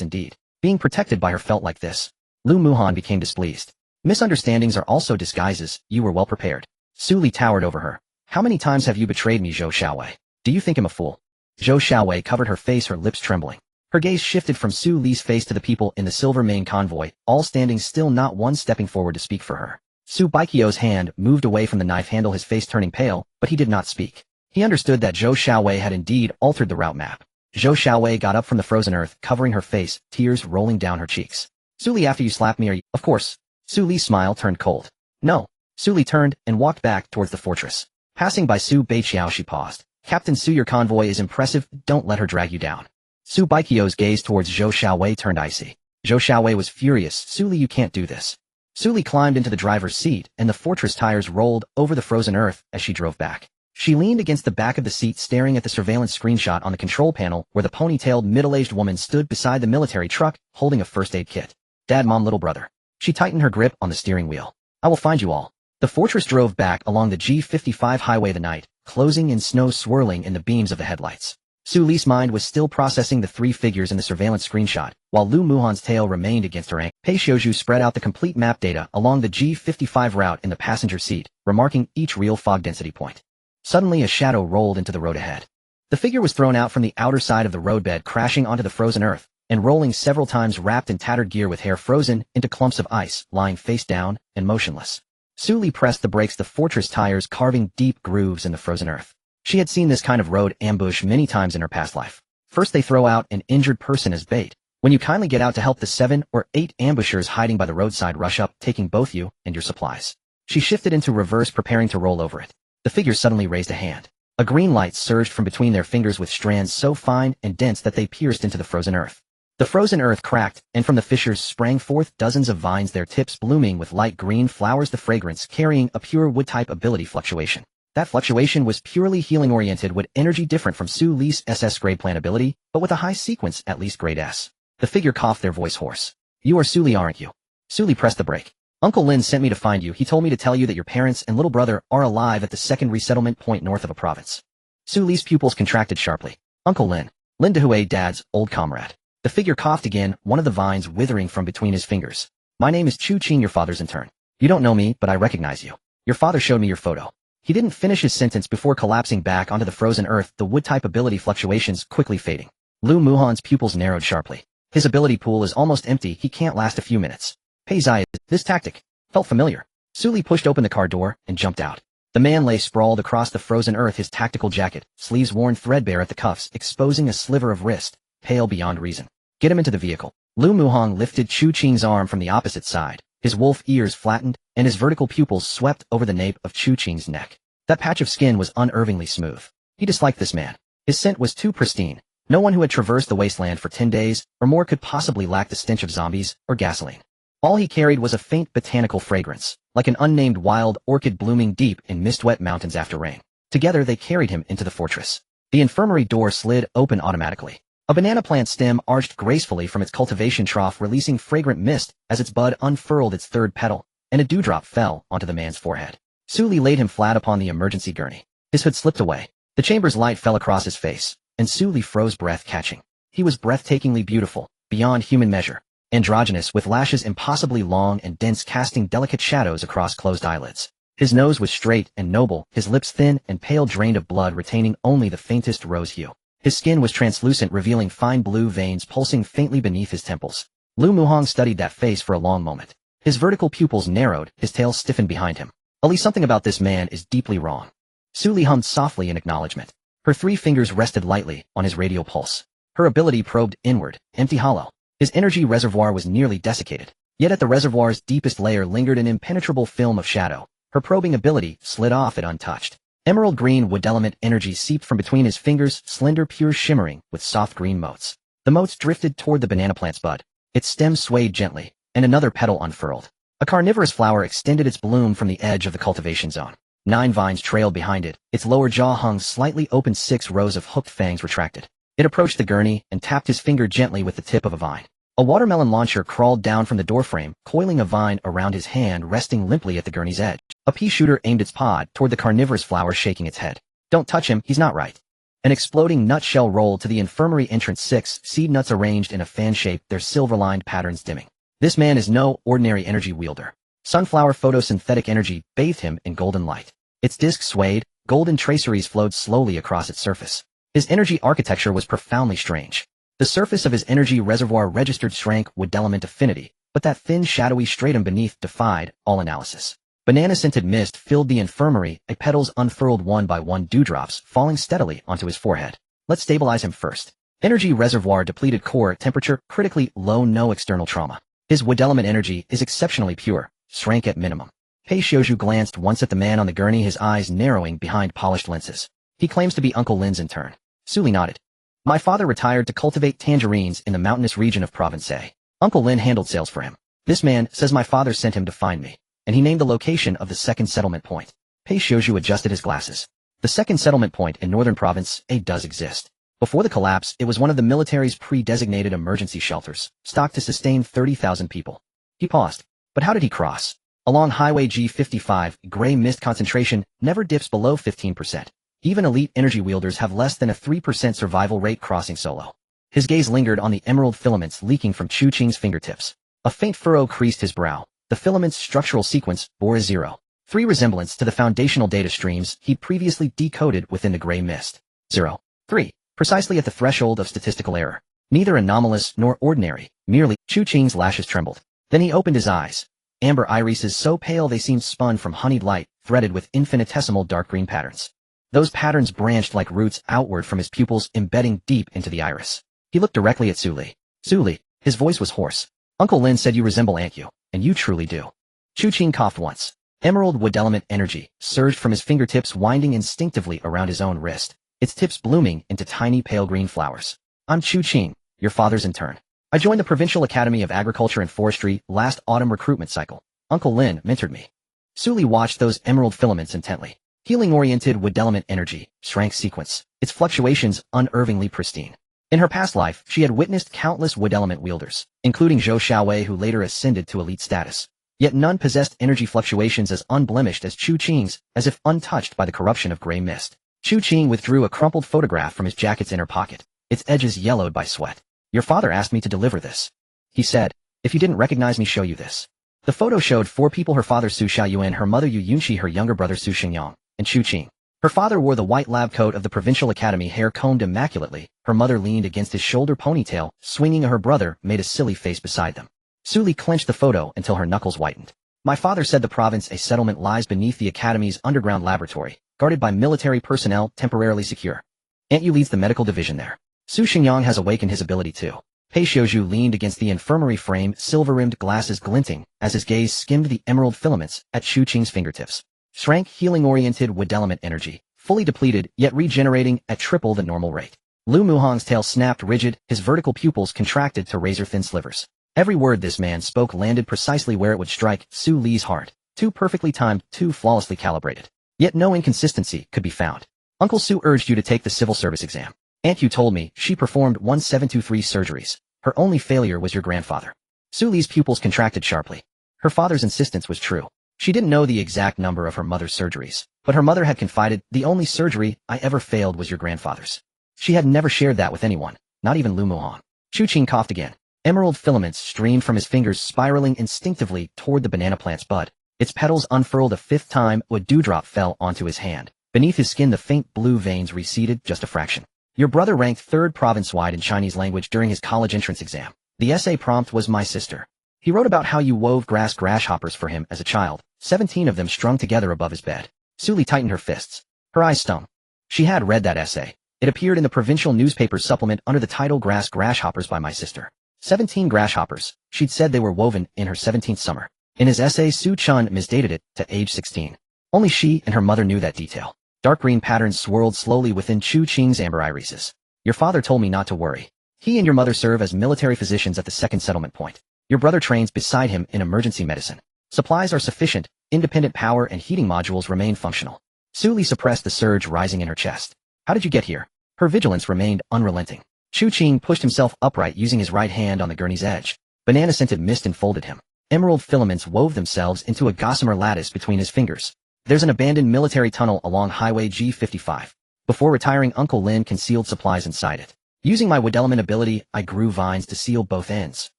indeed. Being protected by her felt like this. Lu Muhan became displeased. Misunderstandings are also disguises. You were well prepared. Su Li towered over her. How many times have you betrayed me, Zhou Xiaowei? Do you think I'm a fool? Zhou Xiaowei covered her face, her lips trembling. Her gaze shifted from Su Li's face to the people in the Silvermane convoy, all standing still, not one stepping forward to speak for her. Baikyo's hand moved away from the knife handle, his face turning pale, but he did not speak. He understood that Zhou Xiaowei had indeed altered the route map. Zhou Xiaowei got up from the frozen earth, covering her face, tears rolling down her cheeks. Su Li, after you slap me, are you? Of course. Su Li's smile turned cold. No. Su Li turned and walked back towards the fortress. Passing by Su Baiqiao, she paused. Captain Su, your convoy is impressive, don't let her drag you down. Su Baikyo's gaze towards Zhou Xiaowei turned icy. Zhou Xiaowei was furious. Su Li, you can't do this. Su Li climbed into the driver's seat, and the fortress tires rolled over the frozen earth as she drove back. She leaned against the back of the seat, staring at the surveillance screenshot on the control panel where the ponytailed middle-aged woman stood beside the military truck, holding a first aid kit. Dad, Mom, little brother. She tightened her grip on the steering wheel. I will find you all. The fortress drove back along the G55 highway the night, closing in snow swirling in the beams of the headlights. Su Li's mind was still processing the three figures in the surveillance screenshot, while Lu Muhan's tail remained against her ankle. Pei Xiuzhu spread out the complete map data along the G55 route in the passenger seat, remarking each real fog density point. Suddenly a shadow rolled into the road ahead. The figure was thrown out from the outer side of the roadbed, crashing onto the frozen earth, and rolling several times, wrapped in tattered gear with hair frozen into clumps of ice, lying face down and motionless. Su Li pressed the brakes, the fortress tires carving deep grooves in the frozen earth. She had seen this kind of road ambush many times in her past life. First they throw out an injured person as bait. When you kindly get out to help, the 7 or 8 ambushers hiding by the roadside rush up, taking both you and your supplies. She shifted into reverse, preparing to roll over it. The figure suddenly raised a hand. A green light surged from between their fingers with strands so fine and dense that they pierced into the frozen earth. The frozen earth cracked, and from the fissures sprang forth dozens of vines, their tips blooming with light green flowers, the fragrance carrying a pure wood-type ability fluctuation. That fluctuation was purely healing-oriented, with energy different from Su Li's SS grade plan ability, but with a high sequence, at least grade S. The figure coughed, their voice hoarse. You are Su Li, aren't you? Su Li pressed the brake. Uncle Lin sent me to find you. He told me to tell you that your parents and little brother are alive at the second resettlement point north of a province. Su Li's pupils contracted sharply. Uncle Lin. Lin Dehui, Dad's old comrade. The figure coughed again, one of the vines withering from between his fingers. My name is Chu Qing, your father's intern. You don't know me, but I recognize you. Your father showed me your photo. He didn't finish his sentence before collapsing back onto the frozen earth, the wood-type ability fluctuations quickly fading. Lu Muhan's pupils narrowed sharply. His ability pool is almost empty, he can't last a few minutes. Pei Zai, this tactic felt familiar. Su Li pushed open the car door and jumped out. The man lay sprawled across the frozen earth, his tactical jacket, sleeves worn threadbare at the cuffs, exposing a sliver of wrist, pale beyond reason. Get him into the vehicle. Lu Muhang lifted Chu Qing's arm from the opposite side. His wolf ears flattened, and his vertical pupils swept over the nape of Chu Qing's neck. That patch of skin was unnervingly smooth. He disliked this man. His scent was too pristine. No one who had traversed the wasteland for 10 days or more could possibly lack the stench of zombies or gasoline. All he carried was a faint botanical fragrance, like an unnamed wild orchid blooming deep in mist-wet mountains after rain. Together they carried him into the fortress. The infirmary door slid open automatically. A banana plant stem arched gracefully from its cultivation trough, releasing fragrant mist as its bud unfurled its third petal, and a dewdrop fell onto the man's forehead. Su Li laid him flat upon the emergency gurney. His hood slipped away. The chamber's light fell across his face, and Su Li froze, breath catching. He was breathtakingly beautiful, beyond human measure. Androgynous, with lashes impossibly long and dense, casting delicate shadows across closed eyelids. His nose was straight and noble, his lips thin and pale, drained of blood, retaining only the faintest rose hue. His skin was translucent, revealing fine blue veins pulsing faintly beneath his temples. Lu Muhang studied that face for a long moment. His vertical pupils narrowed, his tail stiffened behind him. Ali, something about this man is deeply wrong. Su Li hummed softly in acknowledgement. Her 3 fingers rested lightly on his radial pulse. Her ability probed inward, empty, hollow. His energy reservoir was nearly desiccated. Yet at the reservoir's deepest layer lingered an impenetrable film of shadow. Her probing ability slid off it untouched. Emerald green wood element energy seeped from between his fingers, slender, pure, shimmering, with soft green motes. The motes drifted toward the banana plant's bud. Its stem swayed gently, and another petal unfurled. A carnivorous flower extended its bloom from the edge of the cultivation zone. 9 vines trailed behind it, its lower jaw hung slightly open, 6 rows of hooked fangs retracted. It approached the gurney and tapped his finger gently with the tip of a vine. A watermelon launcher crawled down from the doorframe, coiling a vine around his hand, resting limply at the gurney's edge. A pea shooter aimed its pod toward the carnivorous flower, shaking its head. Don't touch him, he's not right. An exploding nutshell rolled to the infirmary entrance, 6 seed nuts arranged in a fan shape, their silver-lined patterns dimming. This man is no ordinary energy wielder. Sunflower photosynthetic energy bathed him in golden light. Its disk swayed, golden traceries flowed slowly across its surface. His energy architecture was profoundly strange. The surface of his energy reservoir registered shrank wood element affinity, but that thin shadowy stratum beneath defied all analysis. Banana-scented mist filled the infirmary, petals unfurled one by one, dewdrops falling steadily onto his forehead. Let's stabilize him first. Energy reservoir depleted, core temperature critically low, no external trauma. His wood element energy is exceptionally pure, strength at minimum. Pei Xiaozhu glanced once at the man on the gurney, his eyes narrowing behind polished lenses. He claims to be Uncle Lin's intern. Suli nodded. My father retired to cultivate tangerines in the mountainous region of Province A. Uncle Lin handled sales for him. This man says my father sent him to find me, and he named the location of the second settlement point. Pei Xiaozhu adjusted his glasses. The second settlement point in northern Province A does exist. Before the collapse, it was one of the military's pre-designated emergency shelters, stocked to sustain 30,000 people. He paused. But how did he cross? Along Highway G55, gray mist concentration never dips below 15%. Even elite energy wielders have less than a 3% survival rate crossing solo. His gaze lingered on the emerald filaments leaking from Chu Qing's fingertips. A faint furrow creased his brow. The filament's structural sequence bore a 0.3 resemblance to the foundational data streams he'd previously decoded within the gray mist. 0.3. Precisely at the threshold of statistical error. Neither anomalous nor ordinary, merely. Chu Qing's lashes trembled. Then he opened his eyes. Amber irises so pale they seemed spun from honeyed light, threaded with infinitesimal dark green patterns. Those patterns branched like roots outward from his pupils, embedding deep into the iris. He looked directly at Suli. Suli, his voice was hoarse. Uncle Lin said you resemble Aunt Yu, and you truly do. Chu Qing coughed once. Emerald wood element energy surged from his fingertips, winding instinctively around his own wrist, its tips blooming into tiny pale green flowers. I'm Chu Qing, your father's intern. I joined the Provincial Academy of Agriculture and Forestry last autumn recruitment cycle. Uncle Lin mentored me. Suli watched those emerald filaments intently. Healing-oriented wood element energy, strength sequence, its fluctuations unervingly pristine. In her past life, she had witnessed countless wood element wielders, including Zhou Xiaowei, who later ascended to elite status. Yet none possessed energy fluctuations as unblemished as Chu Qing's, as if untouched by the corruption of gray mist. Chu Qing withdrew a crumpled photograph from his jacket's inner pocket, its edges yellowed by sweat. Your father asked me to deliver this. He said, if you didn't recognize me, show you this. The photo showed 4 people: her father Su Xiaoyuan, her mother Yu Yunxi, her younger brother Su Xingyang, and Chu Qing. Her father wore the white lab coat of the Provincial Academy, hair combed immaculately. Her mother leaned against his shoulder, ponytail swinging. Her brother made a silly face beside them. Suli clenched the photo until her knuckles whitened. My father said the Province A settlement lies beneath the Academy's underground laboratory, guarded by military personnel, temporarily secure. Aunt Yu leads the medical division there. Su Xingyang has awakened his ability too. Pei Xiaozhu leaned against the infirmary frame, silver-rimmed glasses glinting, as his gaze skimmed the emerald filaments at Chu Qing's fingertips. Strength healing-oriented wood element energy, fully depleted, yet regenerating at triple the normal rate. Lu Muhong's tail snapped rigid, his vertical pupils contracted to razor-thin slivers. Every word this man spoke landed precisely where it would strike Su Li's heart. Too perfectly timed, too flawlessly calibrated. Yet no inconsistency could be found. Uncle Su urged you to take the civil service exam. Aunt Yu told me she performed 1723 surgeries. Her only failure was your grandfather. Su Li's pupils contracted sharply. Her father's insistence was true. She didn't know the exact number of her mother's surgeries, but her mother had confided, the only surgery I ever failed was your grandfather's. She had never shared that with anyone, not even Lu Muhong. Chu Qing coughed again. Emerald filaments streamed from his fingers, spiraling instinctively toward the banana plant's bud. Its petals unfurled a 5th time. A dewdrop fell onto his hand. Beneath his skin, the faint blue veins receded just a fraction. Your brother ranked 3rd province-wide in Chinese language during his college entrance exam. The essay prompt was my sister. He wrote about how you wove grass grasshoppers for him as a child, 17 of them strung together above his bed. Suli tightened her fists. Her eyes stung. She had read that essay. It appeared in the provincial newspaper's supplement under the title Grass Grasshoppers by My Sister. 17 grasshoppers. She'd said they were woven in her 17th summer. In his essay, Su Chun misdated it to age 16. Only she and her mother knew that detail. Dark green patterns swirled slowly within Chu Qing's amber irises. Your father told me not to worry. He and your mother serve as military physicians at the second settlement point. Your brother trains beside him in emergency medicine. Supplies are sufficient, independent power and heating modules remain functional. Su Li suppressed the surge rising in her chest. How did you get here? Her vigilance remained unrelenting. Chu Qing pushed himself upright using his right hand on the gurney's edge. Banana-scented mist enfolded him. Emerald filaments wove themselves into a gossamer lattice between his fingers. There's an abandoned military tunnel along Highway G55. Before retiring, Uncle Lin concealed supplies inside it. Using my wood element ability, I grew vines to seal both ends,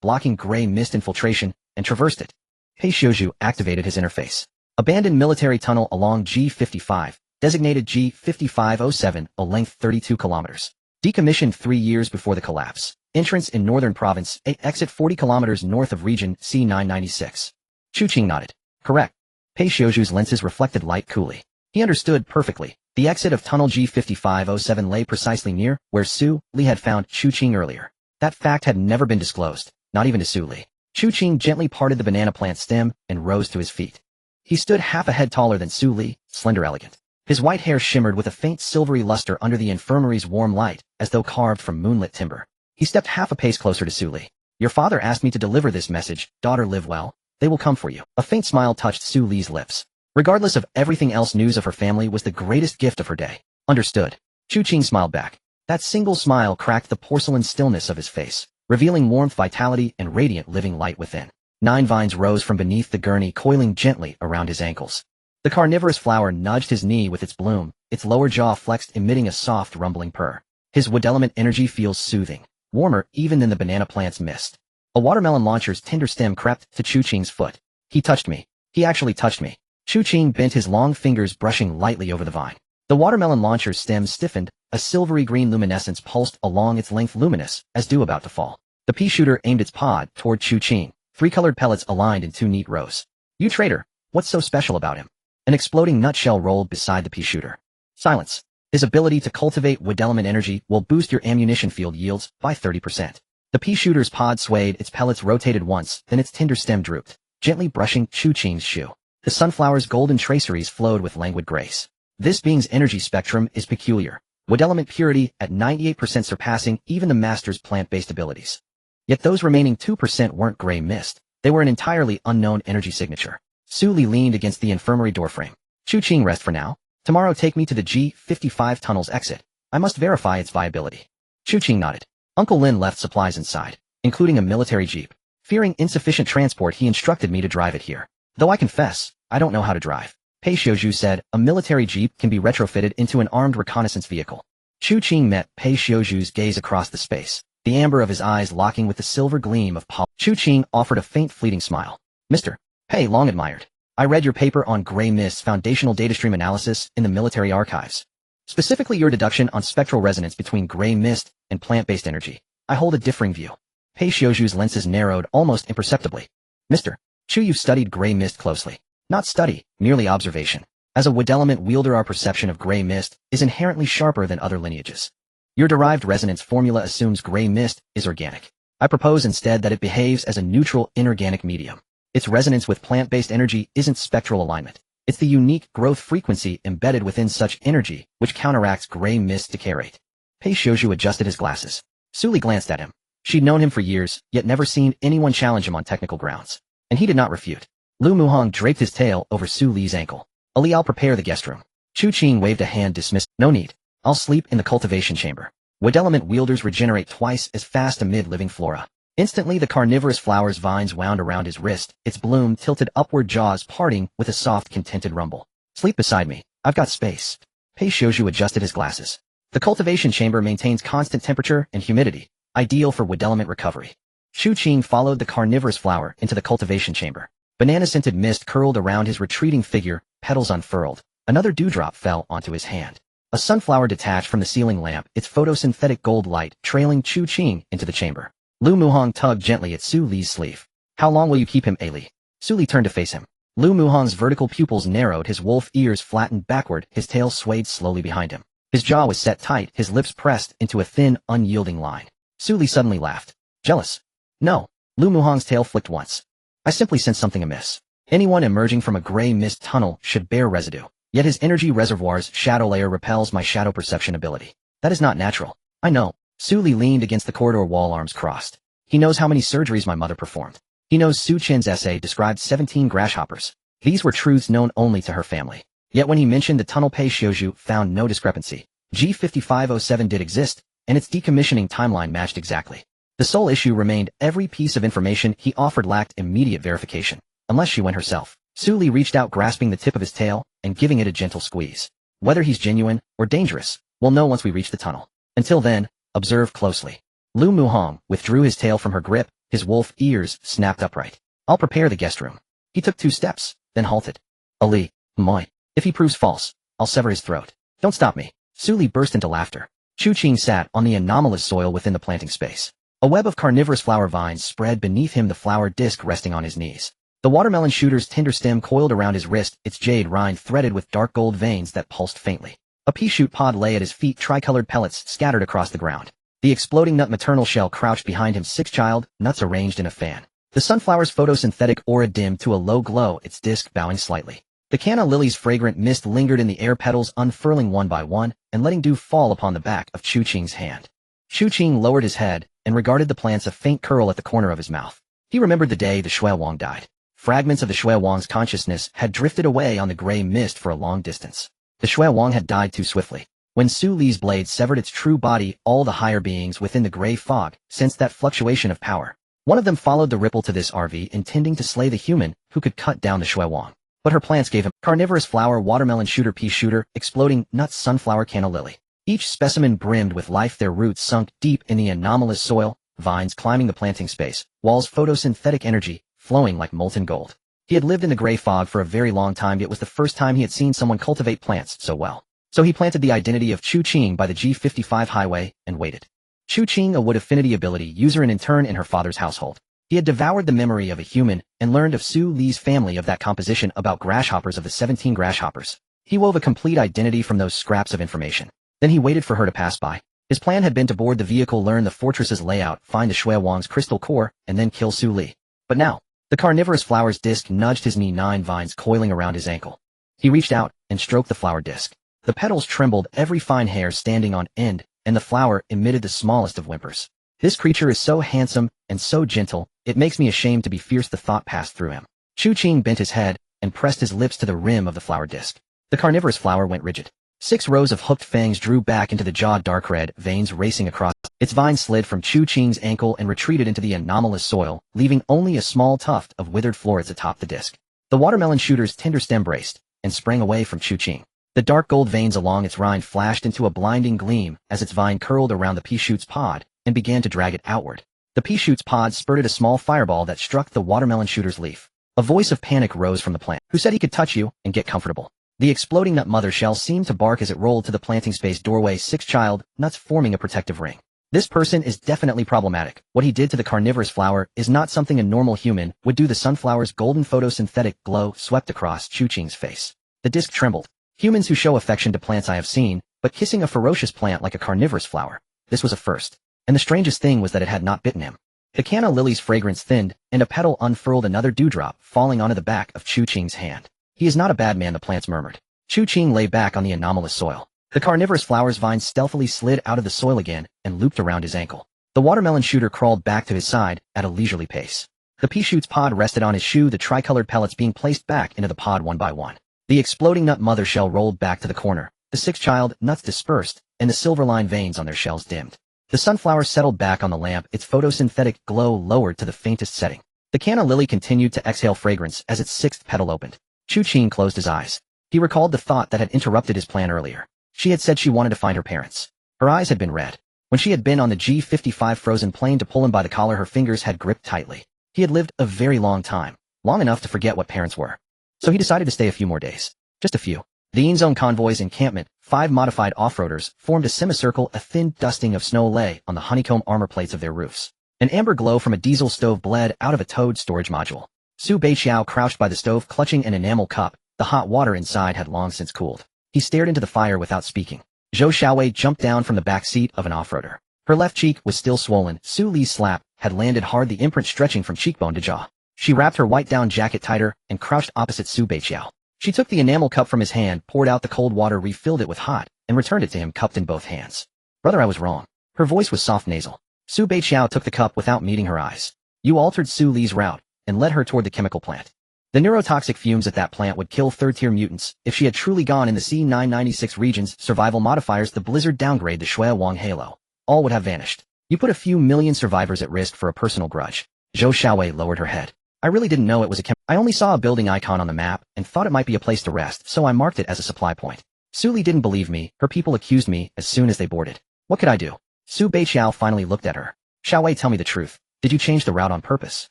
blocking gray mist infiltration, and traversed it. Pei Xiaozhu activated his interface. Abandoned military tunnel along G55, designated G5507, a length 32 kilometers. Decommissioned 3 years before the collapse. Entrance in northern province, exit 40 kilometers north of region C996. Chu Qing nodded. Correct. Pei Xiuju's lenses reflected light coolly. He understood perfectly. The exit of tunnel G5507 lay precisely near where Su Li had found Chu Qing earlier. That fact had never been disclosed, not even to Su Li. Chu Qing gently parted the banana plant stem and rose to his feet. He stood half a head taller than Su Li, slender elegant. His white hair shimmered with a faint silvery luster under the infirmary's warm light, as though carved from moonlit timber. He stepped half a pace closer to Su Li. Your father asked me to deliver this message, daughter, live well. They will come for you. A faint smile touched Su Li's lips. Regardless of everything else, news of her family was the greatest gift of her day. Understood. Chu Qing smiled back. That single smile cracked the porcelain stillness of his face, revealing warmth, vitality, and radiant living light within. 9 vines rose from beneath the gurney, coiling gently around his ankles. The carnivorous flower nudged his knee with its bloom, its lower jaw flexed, emitting a soft rumbling purr. His wood element energy feels soothing, warmer even than the banana plant's mist. A watermelon launcher's tender stem crept to Chu Qing's foot. He touched me. He actually touched me. Chu Qing bent his long fingers, brushing lightly over the vine. The watermelon launcher's stem stiffened, a silvery green luminescence pulsed along its length, luminous as dew about to fall. The pea shooter aimed its pod toward Chu Qing. 3 colored pellets aligned in 2 neat rows. You traitor, what's so special about him? An exploding nutshell rolled beside the pea shooter. Silence. His ability to cultivate wood element energy will boost your ammunition field yields by 30%. The pea shooter's pod swayed, its pellets rotated once, then its tender stem drooped, gently brushing Chu Qing's shoe. The sunflower's golden traceries flowed with languid grace. This being's energy spectrum is peculiar, wood element purity at 98% surpassing even the master's plant-based abilities. Yet those remaining 2% weren't gray mist, they were an entirely unknown energy signature. Su Li leaned against the infirmary doorframe. Chu Qing, rest for now. Tomorrow take me to the G55 tunnel's exit. I must verify its viability. Chu Qing nodded. Uncle Lin left supplies inside, including a military jeep. Fearing insufficient transport, he instructed me to drive it here. Though I confess, I don't know how to drive. Pei Xiuju said, a military jeep can be retrofitted into an armed reconnaissance vehicle. Chu Qing met Pei Xiuju's gaze across the space, the amber of his eyes locking with the silver gleam of polish. Chu Qing offered a faint fleeting smile. Mr. Pei, long admired. I read your paper on gray mist's foundational datastream analysis in the military archives. Specifically your deduction on spectral resonance between gray mist and plant-based energy. I hold a differing view. Pei Xiuju's lenses narrowed almost imperceptibly. Mr. Chu, you've studied gray mist closely. Not study, merely observation. As a wood element wielder, our perception of gray mist is inherently sharper than other lineages. Your derived resonance formula assumes gray mist is organic. I propose instead that it behaves as a neutral inorganic medium. Its resonance with plant-based energy isn't spectral alignment. It's the unique growth frequency embedded within such energy which counteracts gray mist's decay rate. Pei Xiuju adjusted his glasses. Su Li glanced at him. She'd known him for years, yet never seen anyone challenge him on technical grounds. And he did not refute. Lu Muhong draped his tail over Su Li's ankle. Ali, I'll prepare the guest room. Chu Qing waved a hand, dismissed. No need. I'll sleep in the cultivation chamber. Wood element wielders regenerate twice as fast amid living flora. Instantly the carnivorous flower's vines wound around his wrist, its bloom tilted upward, jaws parting with a soft, contented rumble. Sleep beside me. I've got space. Pei Xiuju adjusted his glasses. The cultivation chamber maintains constant temperature and humidity, ideal for wood element recovery. Chu Qing followed the carnivorous flower into the cultivation chamber. Banana-scented mist curled around his retreating figure, petals unfurled. Another dewdrop fell onto his hand. A sunflower detached from the ceiling lamp, its photosynthetic gold light trailing Chu Qing into the chamber. Lu Muhong tugged gently at Su Li's sleeve. How long will you keep him, Ali? Su Li turned to face him. Lu Muhong's vertical pupils narrowed, his wolf ears flattened backward, his tail swayed slowly behind him. His jaw was set tight, his lips pressed into a thin, unyielding line. Su Li suddenly laughed. Jealous? No. Lu Muhong's tail flicked once. I simply sensed something amiss. Anyone emerging from a gray mist tunnel should bear residue. Yet his energy reservoir's shadow layer repels my shadow perception ability. That is not natural. I know. Su Li leaned against the corridor wall, arms crossed. He knows how many surgeries my mother performed. He knows Su Chen's essay described 17 grasshoppers. These were truths known only to her family. Yet when he mentioned the tunnel, Pei Xiuju found no discrepancy. G5507 did exist, and its decommissioning timeline matched exactly. The sole issue remained every piece of information he offered lacked immediate verification, unless she went herself. Su Li reached out, grasping the tip of his tail and giving it a gentle squeeze. Whether he's genuine or dangerous, we'll know once we reach the tunnel. Until then, observe closely. Lu Muhong withdrew his tail from her grip, his wolf ears snapped upright. I'll prepare the guest room. He took 2 steps, then halted. Ali, moi. If he proves false, I'll sever his throat. Don't stop me. Su Li burst into laughter. Chu Qing sat on the anomalous soil within the planting space. A web of carnivorous flower vines spread beneath him, the flower disc resting on his knees. The watermelon shooter's tinder stem coiled around his wrist, its jade rind threaded with dark gold veins that pulsed faintly. A pea shoot pod lay at his feet, tricolored pellets scattered across the ground. The exploding nut maternal shell crouched behind him, 6 child, nuts arranged in a fan. The sunflower's photosynthetic aura dimmed to a low glow, its disc bowing slightly. The canna lily's fragrant mist lingered in the air, petals unfurling one by one and letting dew fall upon the back of Chu Qing's hand. Chu Qing lowered his head and regarded the plants, a faint curl at the corner of his mouth. He remembered the day the Shui Wang died. Fragments of the Shui Wang's consciousness had drifted away on the gray mist for a long distance. The Shui Wang had died too swiftly. When Su Li's blade severed its true body, all the higher beings within the gray fog sensed that fluctuation of power. One of them followed the ripple to this RV, intending to slay the human who could cut down the Shui Wang. But her plants gave him carnivorous flower, watermelon shooter, pea shooter, exploding nuts, sunflower, canna lily. Each specimen brimmed with life, their roots sunk deep in the anomalous soil, vines climbing the planting space, walls photosynthetic energy, flowing like molten gold. He had lived in the gray fog for a very long time. It was the first time he had seen someone cultivate plants so well. So he planted the identity of Chu Qing by the G55 highway and waited. Chu Qing, a wood affinity ability user and intern in her father's household. He had devoured the memory of a human and learned of Su Li's family, of that composition about grasshoppers, of the 17 grasshoppers. He wove a complete identity from those scraps of information. Then he waited for her to pass by. His plan had been to board the vehicle, learn the fortress's layout, find the Shui Wang's crystal core, and then kill Su Li. But now, the carnivorous flower's disc nudged his knee, 9 vines coiling around his ankle. He reached out and stroked the flower disc. The petals trembled, every fine hair standing on end, and the flower emitted the smallest of whimpers. This creature is so handsome and so gentle, it makes me ashamed to be fierce, the thought passed through him. Chu Qing bent his head and pressed his lips to the rim of the flower disc. The carnivorous flower went rigid. 6 rows of hooked fangs drew back into the jaw, dark red veins racing across. Its vine slid from Chu Qing's ankle and retreated into the anomalous soil, leaving only a small tuft of withered florets atop the disc. The watermelon shooter's tender stem braced and sprang away from Chu Qing. The dark gold veins along its rind flashed into a blinding gleam as its vine curled around the pea shoot's pod and began to drag it outward. The pea shoot's pod spurted a small fireball that struck the watermelon shooter's leaf. A voice of panic rose from the plant. Who said he could touch you and get comfortable? The exploding nut mother shell seemed to bark as it rolled to the planting space doorway, 6 child nuts forming a protective ring. This person is definitely problematic. What he did to the carnivorous flower is not something a normal human would do. The sunflower's golden photosynthetic glow swept across Chu Qing's face. The disc trembled. Humans who show affection to plants I have seen, but kissing a ferocious plant like a carnivorous flower, this was a first. And the strangest thing was that it had not bitten him. The canna lily's fragrance thinned, and a petal unfurled, another dewdrop falling onto the back of Chu Qing's hand. He is not a bad man, the plants murmured. Chu Qing lay back on the anomalous soil. The carnivorous flower's vines stealthily slid out of the soil again and looped around his ankle. The watermelon shooter crawled back to his side at a leisurely pace. The pea shoot's pod rested on his shoe, the tricolored pellets being placed back into the pod one by one. The exploding nut mother shell rolled back to the corner. The 6 child nuts dispersed, and the silver-lined veins on their shells dimmed. The sunflower settled back on the lamp, its photosynthetic glow lowered to the faintest setting. The canna lily continued to exhale fragrance as its 6th petal opened. Chu Qing closed his eyes. He recalled the thought that had interrupted his plan earlier. She had said she wanted to find her parents. Her eyes had been red. When she had been on the G55 frozen plane to pull him by the collar, her fingers had gripped tightly. He had lived a very long time, long enough to forget what parents were. So he decided to stay a few more days. Just a few. The Inzone convoy's encampment, 5 modified off-roaders, formed a semicircle. A thin dusting of snow lay on the honeycomb armor plates of their roofs. An amber glow from a diesel stove bled out of a towed storage module. Su Beiqiao crouched by the stove, clutching an enamel cup. The hot water inside had long since cooled. He stared into the fire without speaking. Zhou Xiaowei jumped down from the back seat of an off-roader. Her left cheek was still swollen. Su Li's slap had landed hard, the imprint stretching from cheekbone to jaw. She wrapped her white down jacket tighter and crouched opposite Su Beiqiao. She took the enamel cup from his hand, poured out the cold water, refilled it with hot, and returned it to him cupped in both hands. Brother, I was wrong. Her voice was soft nasal. Su Beiqiao took the cup without meeting her eyes. You altered Su Li's route and led her toward the chemical plant. The neurotoxic fumes at that plant would kill 3rd-tier mutants. If she had truly gone in the C996 region's survival modifiers, the blizzard downgrade, the Shui Wang halo, all would have vanished. You put a few million survivors at risk for a personal grudge. Zhou Xiaowei lowered her head. I really didn't know it was I only saw a building icon on the map and thought it might be a place to rest, so I marked it as a supply point. Su Li didn't believe me. Her people accused me as soon as they boarded. What could I do? Su Beiqiao finally looked at her. Xiaowei, tell me the truth. Did you change the route on purpose?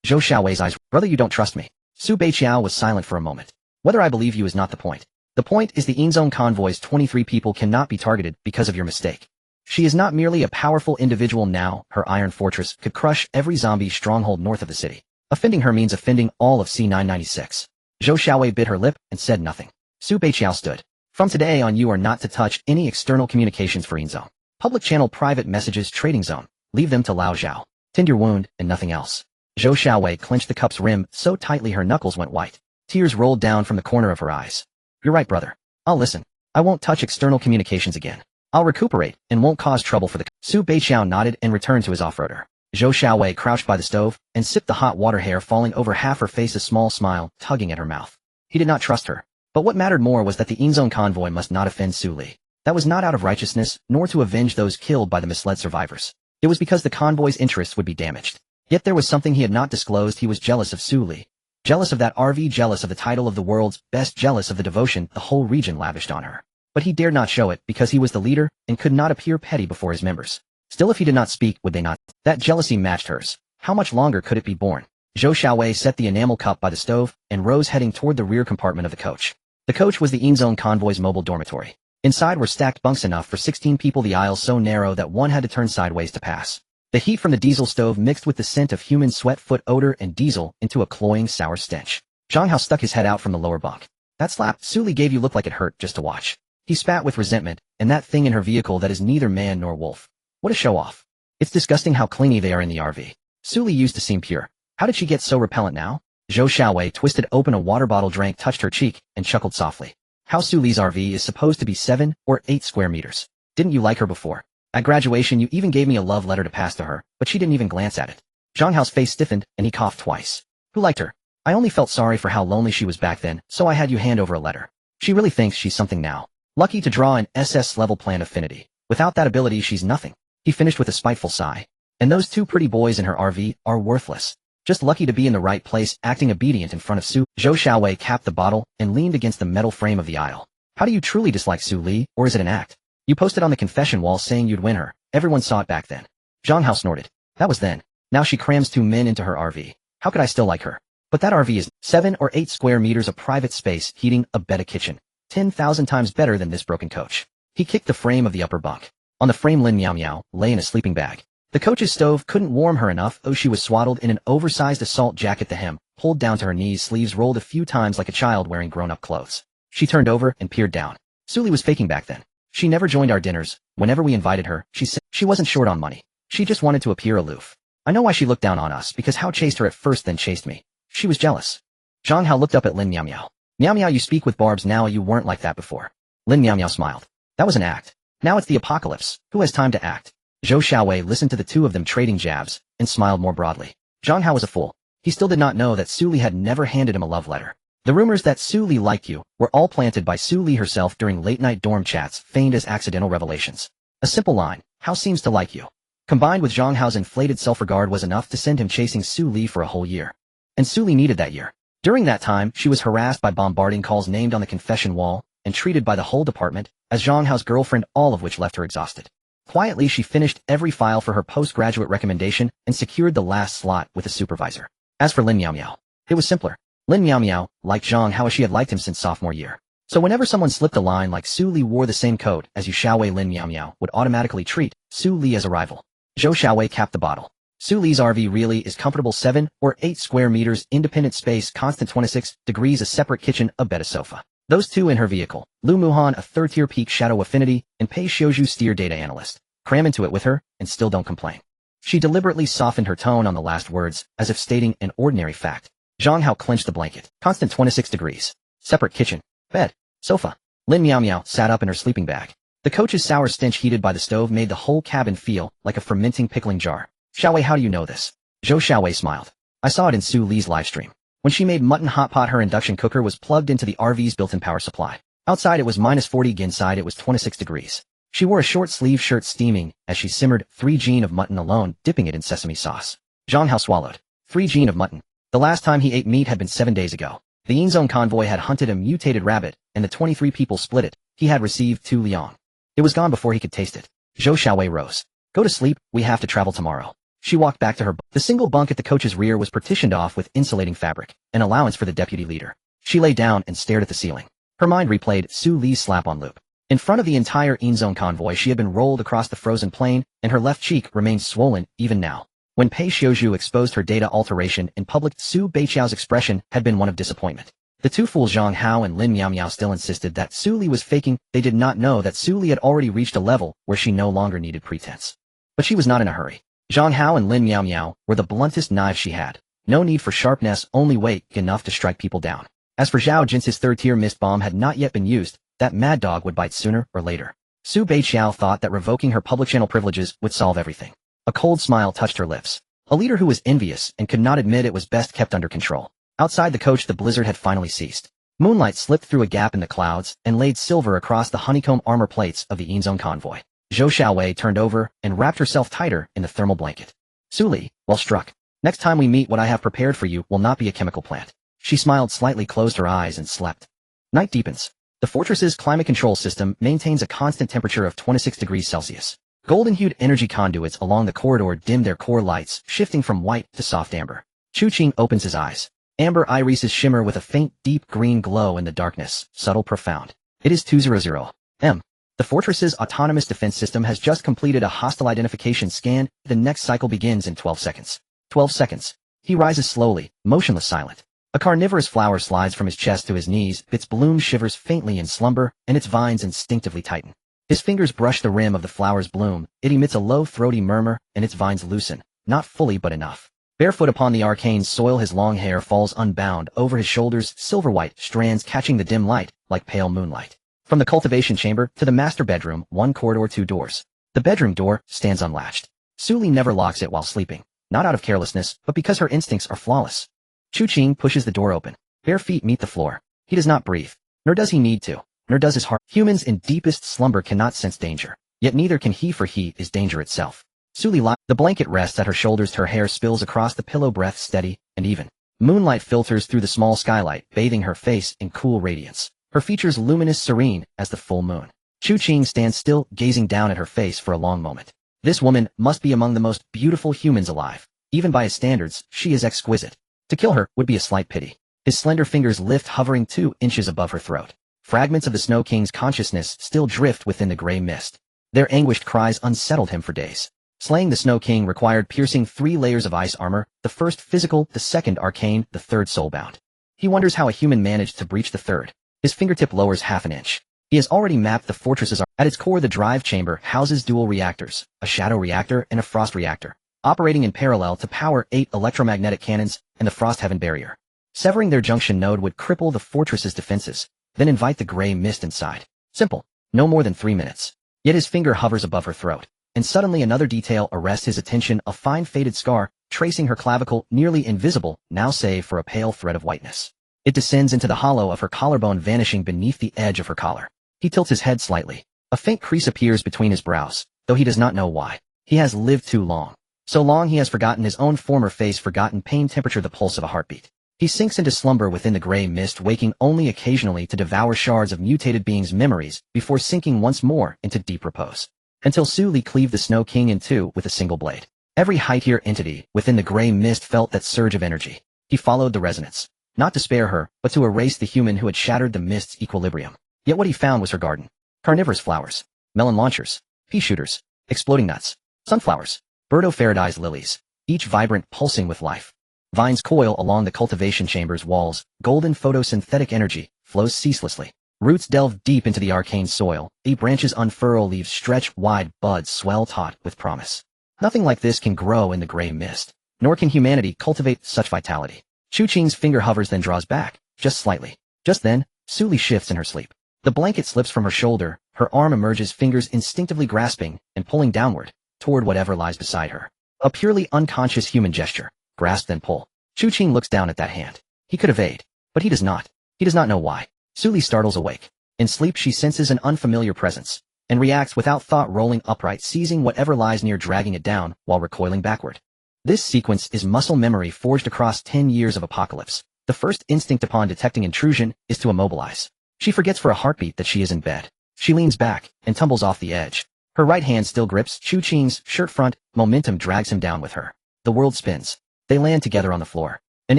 Zhou Xiaowei's eyes. Brother, you don't trust me. Su Beiqiao was silent for a moment. Whether I believe you is not the point. The point is the Inzone convoy's 23 people cannot be targeted because of your mistake. She is not merely a powerful individual now. Her iron fortress could crush every zombie stronghold north of the city. Offending her means offending all of C996. Zhou Xiaowei bit her lip and said nothing. Su Beiqiao stood. From today on you are not to touch any external communications for zone. Public channel private messages trading zone. Leave them to Lao Zhao. Tend your wound and nothing else. Zhou Xiaowei clenched the cup's rim so tightly her knuckles went white. Tears rolled down from the corner of her eyes. You're right, brother. I'll listen. I won't touch external communications again. I'll recuperate and won't cause trouble for the— Su Beiqiao nodded and returned to his off-roader. Zhou Xiaowei crouched by the stove and sipped the hot water, hair falling over half her face, a small smile tugging at her mouth. He did not trust her. But what mattered more was that the Inzone convoy must not offend Su Li. That was not out of righteousness, nor to avenge those killed by the misled survivors. It was because the convoy's interests would be damaged. Yet there was something he had not disclosed. He was jealous of Su Li. Jealous of that RV, jealous of the title of the world's best, jealous of the devotion the whole region lavished on her. But he dared not show it because he was the leader and could not appear petty before his members. Still, if he did not speak, would they not? That jealousy matched hers. How much longer could it be borne? Zhou Xiaowei set the enamel cup by the stove and rose, heading toward the rear compartment of the coach. The coach was the Inzone convoy's mobile dormitory. Inside were stacked bunks enough for 16 people, the aisles so narrow that one had to turn sideways to pass. The heat from the diesel stove mixed with the scent of human sweat, foot odor, and diesel into a cloying, sour stench. Zhang Hao stuck his head out from the lower bunk. That slap Su Li gave you looked like it hurt just to watch. He spat with resentment, and that thing in her vehicle that is neither man nor wolf. What a show-off. It's disgusting how clingy they are in the RV. Su Li used to seem pure. How did she get so repellent now? Zhou Xiaowei twisted open a water bottle, drank, touched her cheek, and chuckled softly. How Su Li's RV is supposed to be 7 or 8 square meters. Didn't you like her before? At graduation you even gave me a love letter to pass to her, but she didn't even glance at it. Zhang Hao's face stiffened, and he coughed twice. Who liked her? I only felt sorry for how lonely she was back then, so I had you hand over a letter. She really thinks she's something now. Lucky to draw an SS-level plan affinity. Without that ability she's nothing. He finished with a spiteful sigh. And those 2 pretty boys in her RV are worthless. Just lucky to be in the right place, acting obedient in front of Su. Zhou Xiaowei capped the bottle and leaned against the metal frame of the aisle. How do you truly dislike Su Li, or is it an act? You posted on the confession wall saying you'd win her. Everyone saw it back then. Zhang Hao snorted. That was then. Now she crams 2 men into her RV. How could I still like her? But that RV is 7 or 8 square meters of private space, heating, a bed, a kitchen. 10,000 times better than this broken coach. He kicked the frame of the upper bunk. On the frame Lin Miao Miao lay in a sleeping bag. The coach's stove couldn't warm her enough, though she was swaddled in an oversized assault jacket, the hem pulled down to her knees, sleeves rolled a few times like a child wearing grown-up clothes. She turned over and peered down. Su Li was faking back then. She never joined our dinners. Whenever we invited her, she said she wasn't short on money. She just wanted to appear aloof. I know why she looked down on us, because Hao chased her at first, then chased me. She was jealous. Zhang Hao looked up at Lin Miao Miao. Miao Miao, you speak with barbs now, you weren't like that before. Lin Miao Miao smiled. That was an act. Now it's the apocalypse. Who has time to act? Zhou Xiaowei listened to the 2 of them trading jabs, and smiled more broadly. Zhang Hao was a fool. He still did not know that Su Li had never handed him a love letter. The rumors that Su Li liked you were all planted by Su Li herself during late-night dorm chats, feigned as accidental revelations. A simple line, Hao seems to like you, combined with Zhang Hao's inflated self-regard, was enough to send him chasing Su Li for a whole year. And Su Li needed that year. During that time, she was harassed by bombarding calls named on the confession wall, and treated by the whole department as Zhang Hao's girlfriend, all of which left her exhausted. Quietly she finished every file for her postgraduate recommendation and secured the last slot with a supervisor. As for Lin Miao Miao, it was simpler. Lin Miao Miao liked Zhang Hao as she had liked him since sophomore year. So whenever someone slipped a line like Su Li wore the same coat as Yu Xiaowei, Lin Miao Miao would automatically treat Su Li as a rival. Zhou Xiaowei capped the bottle. Su Li's RV really is comfortable, 7 or 8 square meters, independent space, constant 26 degrees, a separate kitchen, a bed, a sofa. Those 2 in her vehicle, Lu Muhan, a 3rd-tier peak shadow affinity, and Pei Xiuzhu, steer data analyst. Cram into it with her, and still don't complain. She deliberately softened her tone on the last words, as if stating an ordinary fact. Zhang Hao clenched the blanket. Constant 26 degrees. Separate kitchen. Bed. Sofa. Lin Miao Miao sat up in her sleeping bag. The coach's sour stench heated by the stove made the whole cabin feel like a fermenting pickling jar. Xiaowei, how do you know this? Zhou Xiaowei smiled. I saw it in Su Li's livestream. When she made mutton hot pot, her induction cooker was plugged into the RV's built-in power supply. Outside it was -40, inside it was 26 degrees. She wore a short-sleeve shirt, steaming as she simmered 3 gene of mutton alone, dipping it in sesame sauce. Zhang Hao swallowed. 3 gene of mutton. The last time he ate meat had been 7 days ago. The Inzone convoy had hunted a mutated rabbit, and the 23 people split it. He had received 2 liang. It was gone before he could taste it. Zhou Xiaowei rose. Go to sleep, we have to travel tomorrow. She walked back to her. The single bunk at the coach's rear was partitioned off with insulating fabric, an allowance for the deputy leader. She lay down and stared at the ceiling. Her mind replayed Su Li's slap on loop. In front of the entire Inzone convoy she had been rolled across the frozen plain, and her left cheek remained swollen even now. When Pei Xiuzhu exposed her data alteration in public, Su Beiqiao's expression had been one of disappointment. The two fools Zhang Hao and Lin Miaomiao still insisted that Su Li was faking. They did not know that Su Li had already reached a level where she no longer needed pretense. But she was not in a hurry. Zhang Hao and Lin Miaomiao were the bluntest knives she had. No need for sharpness, only weight enough to strike people down. As for Zhao Jin's his third-tier mist bomb had not yet been used, that mad dog would bite sooner or later. Su Beiqiao thought that revoking her public channel privileges would solve everything. A cold smile touched her lips. A leader who was envious and could not admit it was best kept under control. Outside the coach, the blizzard had finally ceased. Moonlight slipped through a gap in the clouds and laid silver across the honeycomb armor plates of the Yinzong convoy. Zhou Xiaowei turned over and wrapped herself tighter in the thermal blanket. Su Li, well struck. Next time we meet, what I have prepared for you will not be a chemical plant. She smiled slightly, closed her eyes, and slept. Night deepens. The fortress's climate control system maintains a constant temperature of 26 degrees Celsius. Golden-hued energy conduits along the corridor dim their core lights, shifting from white to soft amber. Chu Qing opens his eyes. Amber irises shimmer with a faint, deep green glow in the darkness, subtle, profound. It is 200 M. The fortress's autonomous defense system has just completed a hostile identification scan. The next cycle begins in 12 seconds. 12 seconds. He rises slowly, motionless, silent. A carnivorous flower slides from his chest to his knees, its bloom shivers faintly in slumber, and its vines instinctively tighten. His fingers brush the rim of the flower's bloom, it emits a low throaty murmur, and its vines loosen, not fully but enough. Barefoot upon the arcane soil, his long hair falls unbound over his shoulders, silver-white strands catching the dim light, like pale moonlight. From the cultivation chamber to the master bedroom, one corridor, two doors. The bedroom door stands unlatched. Su Li never locks it while sleeping, not out of carelessness, but because her instincts are flawless. Chu Qing pushes the door open. Bare feet meet the floor. He does not breathe, nor does he need to. Nor does his heart. Humans in deepest slumber cannot sense danger, yet neither can he, for he is danger itself. Su Li lies. The blanket rests at her shoulders, her hair spills across the pillow, breath steady and even. Moonlight filters through the small skylight, bathing her face in cool radiance, her features luminous, serene as the full moon. Chu Qing stands still, gazing down at her face for a long moment. This woman must be among the most beautiful humans alive. Even by his standards, she is exquisite. To kill her would be a slight pity. His slender fingers lift, hovering 2 inches above her throat. Fragments of the Snow King's consciousness still drift within the gray mist. Their anguished cries unsettled him for days. Slaying the Snow King required piercing 3 layers of ice armor, the first physical, the second arcane, the third soulbound. He wonders how a human managed to breach the third. His fingertip lowers half an inch. He has already mapped the fortress's armor. At its core, the drive chamber houses dual reactors, a shadow reactor and a frost reactor, operating in parallel to power 8 electromagnetic cannons and the frost heaven barrier. Severing their junction node would cripple the fortress's defenses, then invite the gray mist inside. Simple. No more than 3 minutes. Yet his finger hovers above her throat, and suddenly another detail arrests his attention, a fine faded scar, tracing her clavicle, nearly invisible, now save for a pale thread of whiteness. It descends into the hollow of her collarbone, vanishing beneath the edge of her collar. He tilts his head slightly. A faint crease appears between his brows, though he does not know why. He has lived too long. So long he has forgotten his own former face, forgotten pain, temperature, the pulse of a heartbeat. He sinks into slumber within the gray mist, waking only occasionally to devour shards of mutated beings' memories before sinking once more into deep repose. Until Su Li cleaved the Snow King in two with a single blade. Every high-tier entity within the gray mist felt that surge of energy. He followed the resonance, not to spare her, but to erase the human who had shattered the mist's equilibrium. Yet what he found was her garden. Carnivorous flowers, melon launchers, pea shooters, exploding nuts, sunflowers, Burdo-Faraday's lilies, each vibrant, pulsing with life. Vines coil along the cultivation chamber's walls, golden photosynthetic energy flows ceaselessly. Roots delve deep into the arcane soil, branches unfurl, leaves stretch wide, buds swell taut with promise. Nothing like this can grow in the gray mist, nor can humanity cultivate such vitality. Chu Qing's finger hovers, then draws back, just slightly. Just then, Su Li shifts in her sleep. The blanket slips from her shoulder, her arm emerges, fingers instinctively grasping and pulling downward, toward whatever lies beside her. A purely unconscious human gesture. Grasp then pull. Chu Qing looks down at that hand. He could evade, but he does not. He does not know why. Su Li startles awake. In sleep she senses an unfamiliar presence, and reacts without thought, rolling upright, seizing whatever lies near, dragging it down, while recoiling backward. This sequence is muscle memory forged across 10 years of apocalypse. The first instinct upon detecting intrusion is to immobilize. She forgets for a heartbeat that she is in bed. She leans back, and tumbles off the edge. Her right hand still grips Chu Qing's shirt front, momentum drags him down with her. The world spins. They land together on the floor. An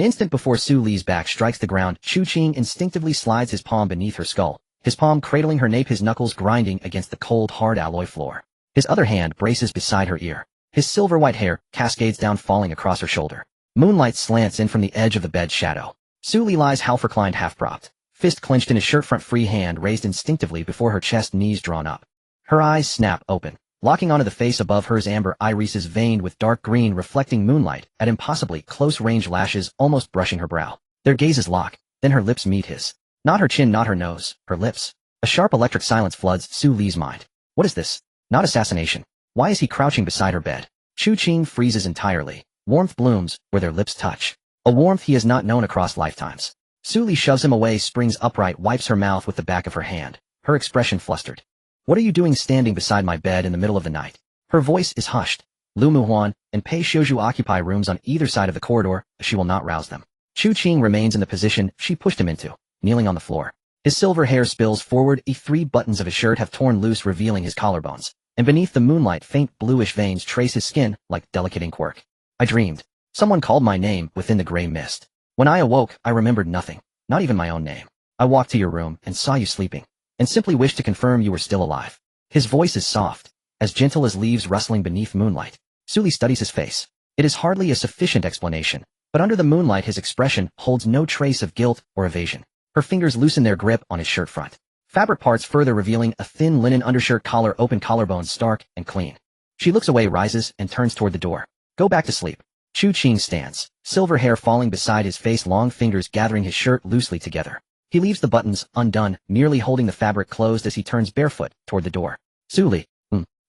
instant before Su Li's back strikes the ground, Chu Qing instinctively slides his palm beneath her skull, his palm cradling her nape, his knuckles grinding against the cold, hard alloy floor. His other hand braces beside her ear. His silver-white hair cascades down, falling across her shoulder. Moonlight slants in from the edge of the bed's shadow. Sully lies half-reclined, half-propped, fist clenched in his shirt front, free hand raised instinctively before her chest, knees drawn up. Her eyes snap open, locking onto the face above hers, amber irises veined with dark green, reflecting moonlight at impossibly close-range, lashes almost brushing her brow. Their gazes lock, then her lips meet his. Not her chin, not her nose, her lips. A sharp electric silence floods Sully's mind. What is this? Not assassination. Why is he crouching beside her bed? Chu Qing freezes entirely. Warmth blooms where their lips touch. A warmth he has not known across lifetimes. Sully shoves him away, springs upright, wipes her mouth with the back of her hand, her expression flustered. What are you doing standing beside my bed in the middle of the night? Her voice is hushed. Lu Muhuan and Pei Xiuzhu occupy rooms on either side of the corridor. She will not rouse them. Chu Qing remains in the position she pushed him into, kneeling on the floor. His silver hair spills forward. 3 buttons of his shirt have torn loose, revealing his collarbones, and beneath the moonlight, faint bluish veins trace his skin like delicate inkwork. I dreamed. Someone called my name within the gray mist. When I awoke, I remembered nothing, not even my own name. I walked to your room and saw you sleeping, and simply wished to confirm you were still alive. His voice is soft, as gentle as leaves rustling beneath moonlight. Sully studies his face. It is hardly a sufficient explanation, but under the moonlight his expression holds no trace of guilt or evasion. Her fingers loosen their grip on his shirt front. Fabric parts further revealing a thin linen undershirt, collar open, collarbones stark and clean. She looks away, rises, and turns toward the door. Go back to sleep. Chu Qing stands, silver hair falling beside his face, long fingers gathering his shirt loosely together. He leaves the buttons undone, merely holding the fabric closed as he turns barefoot toward the door. Sully.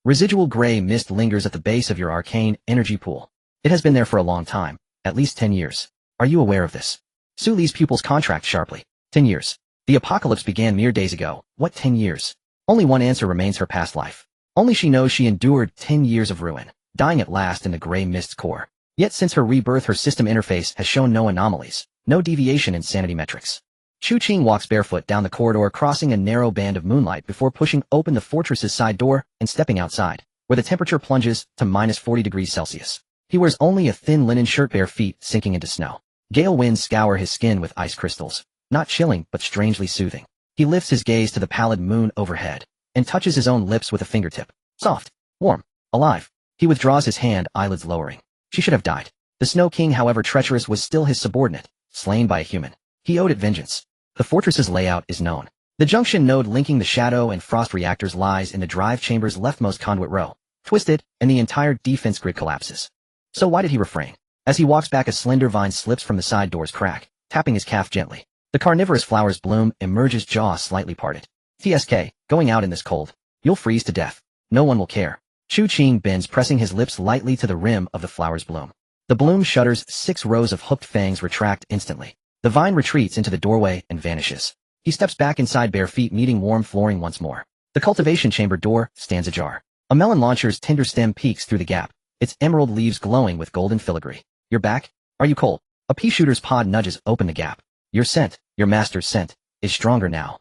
Residual gray mist lingers at the base of your arcane energy pool. It has been there for a long time, at least 10 years. Are you aware of this? Sully's pupils contract sharply. 10 years. The apocalypse began mere days ago. What 10 years? Only one answer remains: her past life. Only she knows she endured 10 years of ruin, dying at last in the gray mist's core. Yet since her rebirth her system interface has shown no anomalies, no deviation in sanity metrics. Chu Qing walks barefoot down the corridor, crossing a narrow band of moonlight before pushing open the fortress's side door and stepping outside, where the temperature plunges to minus 40 degrees Celsius. He wears only a thin linen shirt, bare feet sinking into snow. Gale winds scour his skin with ice crystals, not chilling but strangely soothing. He lifts his gaze to the pallid moon overhead and touches his own lips with a fingertip. Soft, warm, alive. He withdraws his hand, eyelids lowering. She should have died. The Snow King, however treacherous, was still his subordinate, slain by a human. He owed it vengeance. The fortress's layout is known. The junction node linking the Shadow and Frost reactors lies in the drive chamber's leftmost conduit row, twisted, and the entire defense grid collapses. So why did he refrain? As he walks back, a slender vine slips from the side door's crack, tapping his calf gently. The carnivorous flowers bloom, emerges, jaw slightly parted. TSK, going out in this cold. You'll freeze to death. No one will care. Chu Qing bends, pressing his lips lightly to the rim of the flower's bloom. The bloom shudders, 6 rows of hooked fangs retract instantly. The vine retreats into the doorway and vanishes. He steps back inside, bare feet meeting warm flooring once more. The cultivation chamber door stands ajar. A melon launcher's tender stem peeks through the gap, its emerald leaves glowing with golden filigree. You're back? Are you cold? A pea shooter's pod nudges open the gap. Your scent, your master's scent, is stronger now.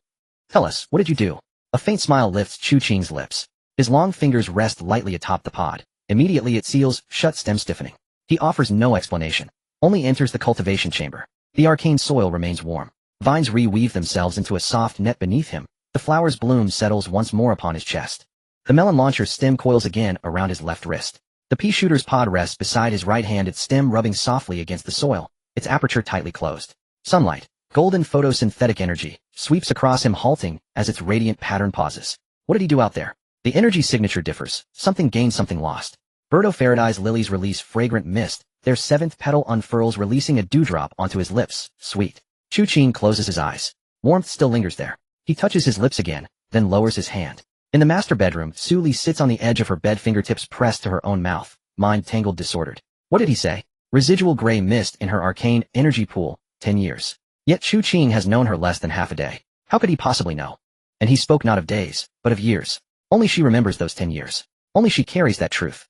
Tell us, what did you do? A faint smile lifts Chu Qing's lips. His long fingers rest lightly atop the pod. Immediately it seals shut, stem stiffening. He offers no explanation, only enters the cultivation chamber. The arcane soil remains warm. Vines reweave themselves into a soft net beneath him. The flower's bloom settles once more upon his chest. The melon launcher's stem coils again around his left wrist. The pea shooter's pod rests beside his right hand, its stem rubbing softly against the soil, its aperture tightly closed. Sunlight, golden photosynthetic energy, sweeps across him, halting as its radiant pattern pauses. What did he do out there? The energy signature differs. Something gained, something lost. Birdo Faraday's lilies release fragrant mist. Their 7th petal unfurls, releasing a dewdrop onto his lips. Sweet. Chu Qing closes his eyes. Warmth still lingers there. He touches his lips again, then lowers his hand. In the master bedroom, Sully sits on the edge of her bed, fingertips pressed to her own mouth, mind tangled, disordered. What did he say? Residual gray mist in her arcane energy pool. 10 years. Yet Chu Qing has known her less than half a day. How could he possibly know? And he spoke not of days, but of years. Only she remembers those 10 years. Only she carries that truth.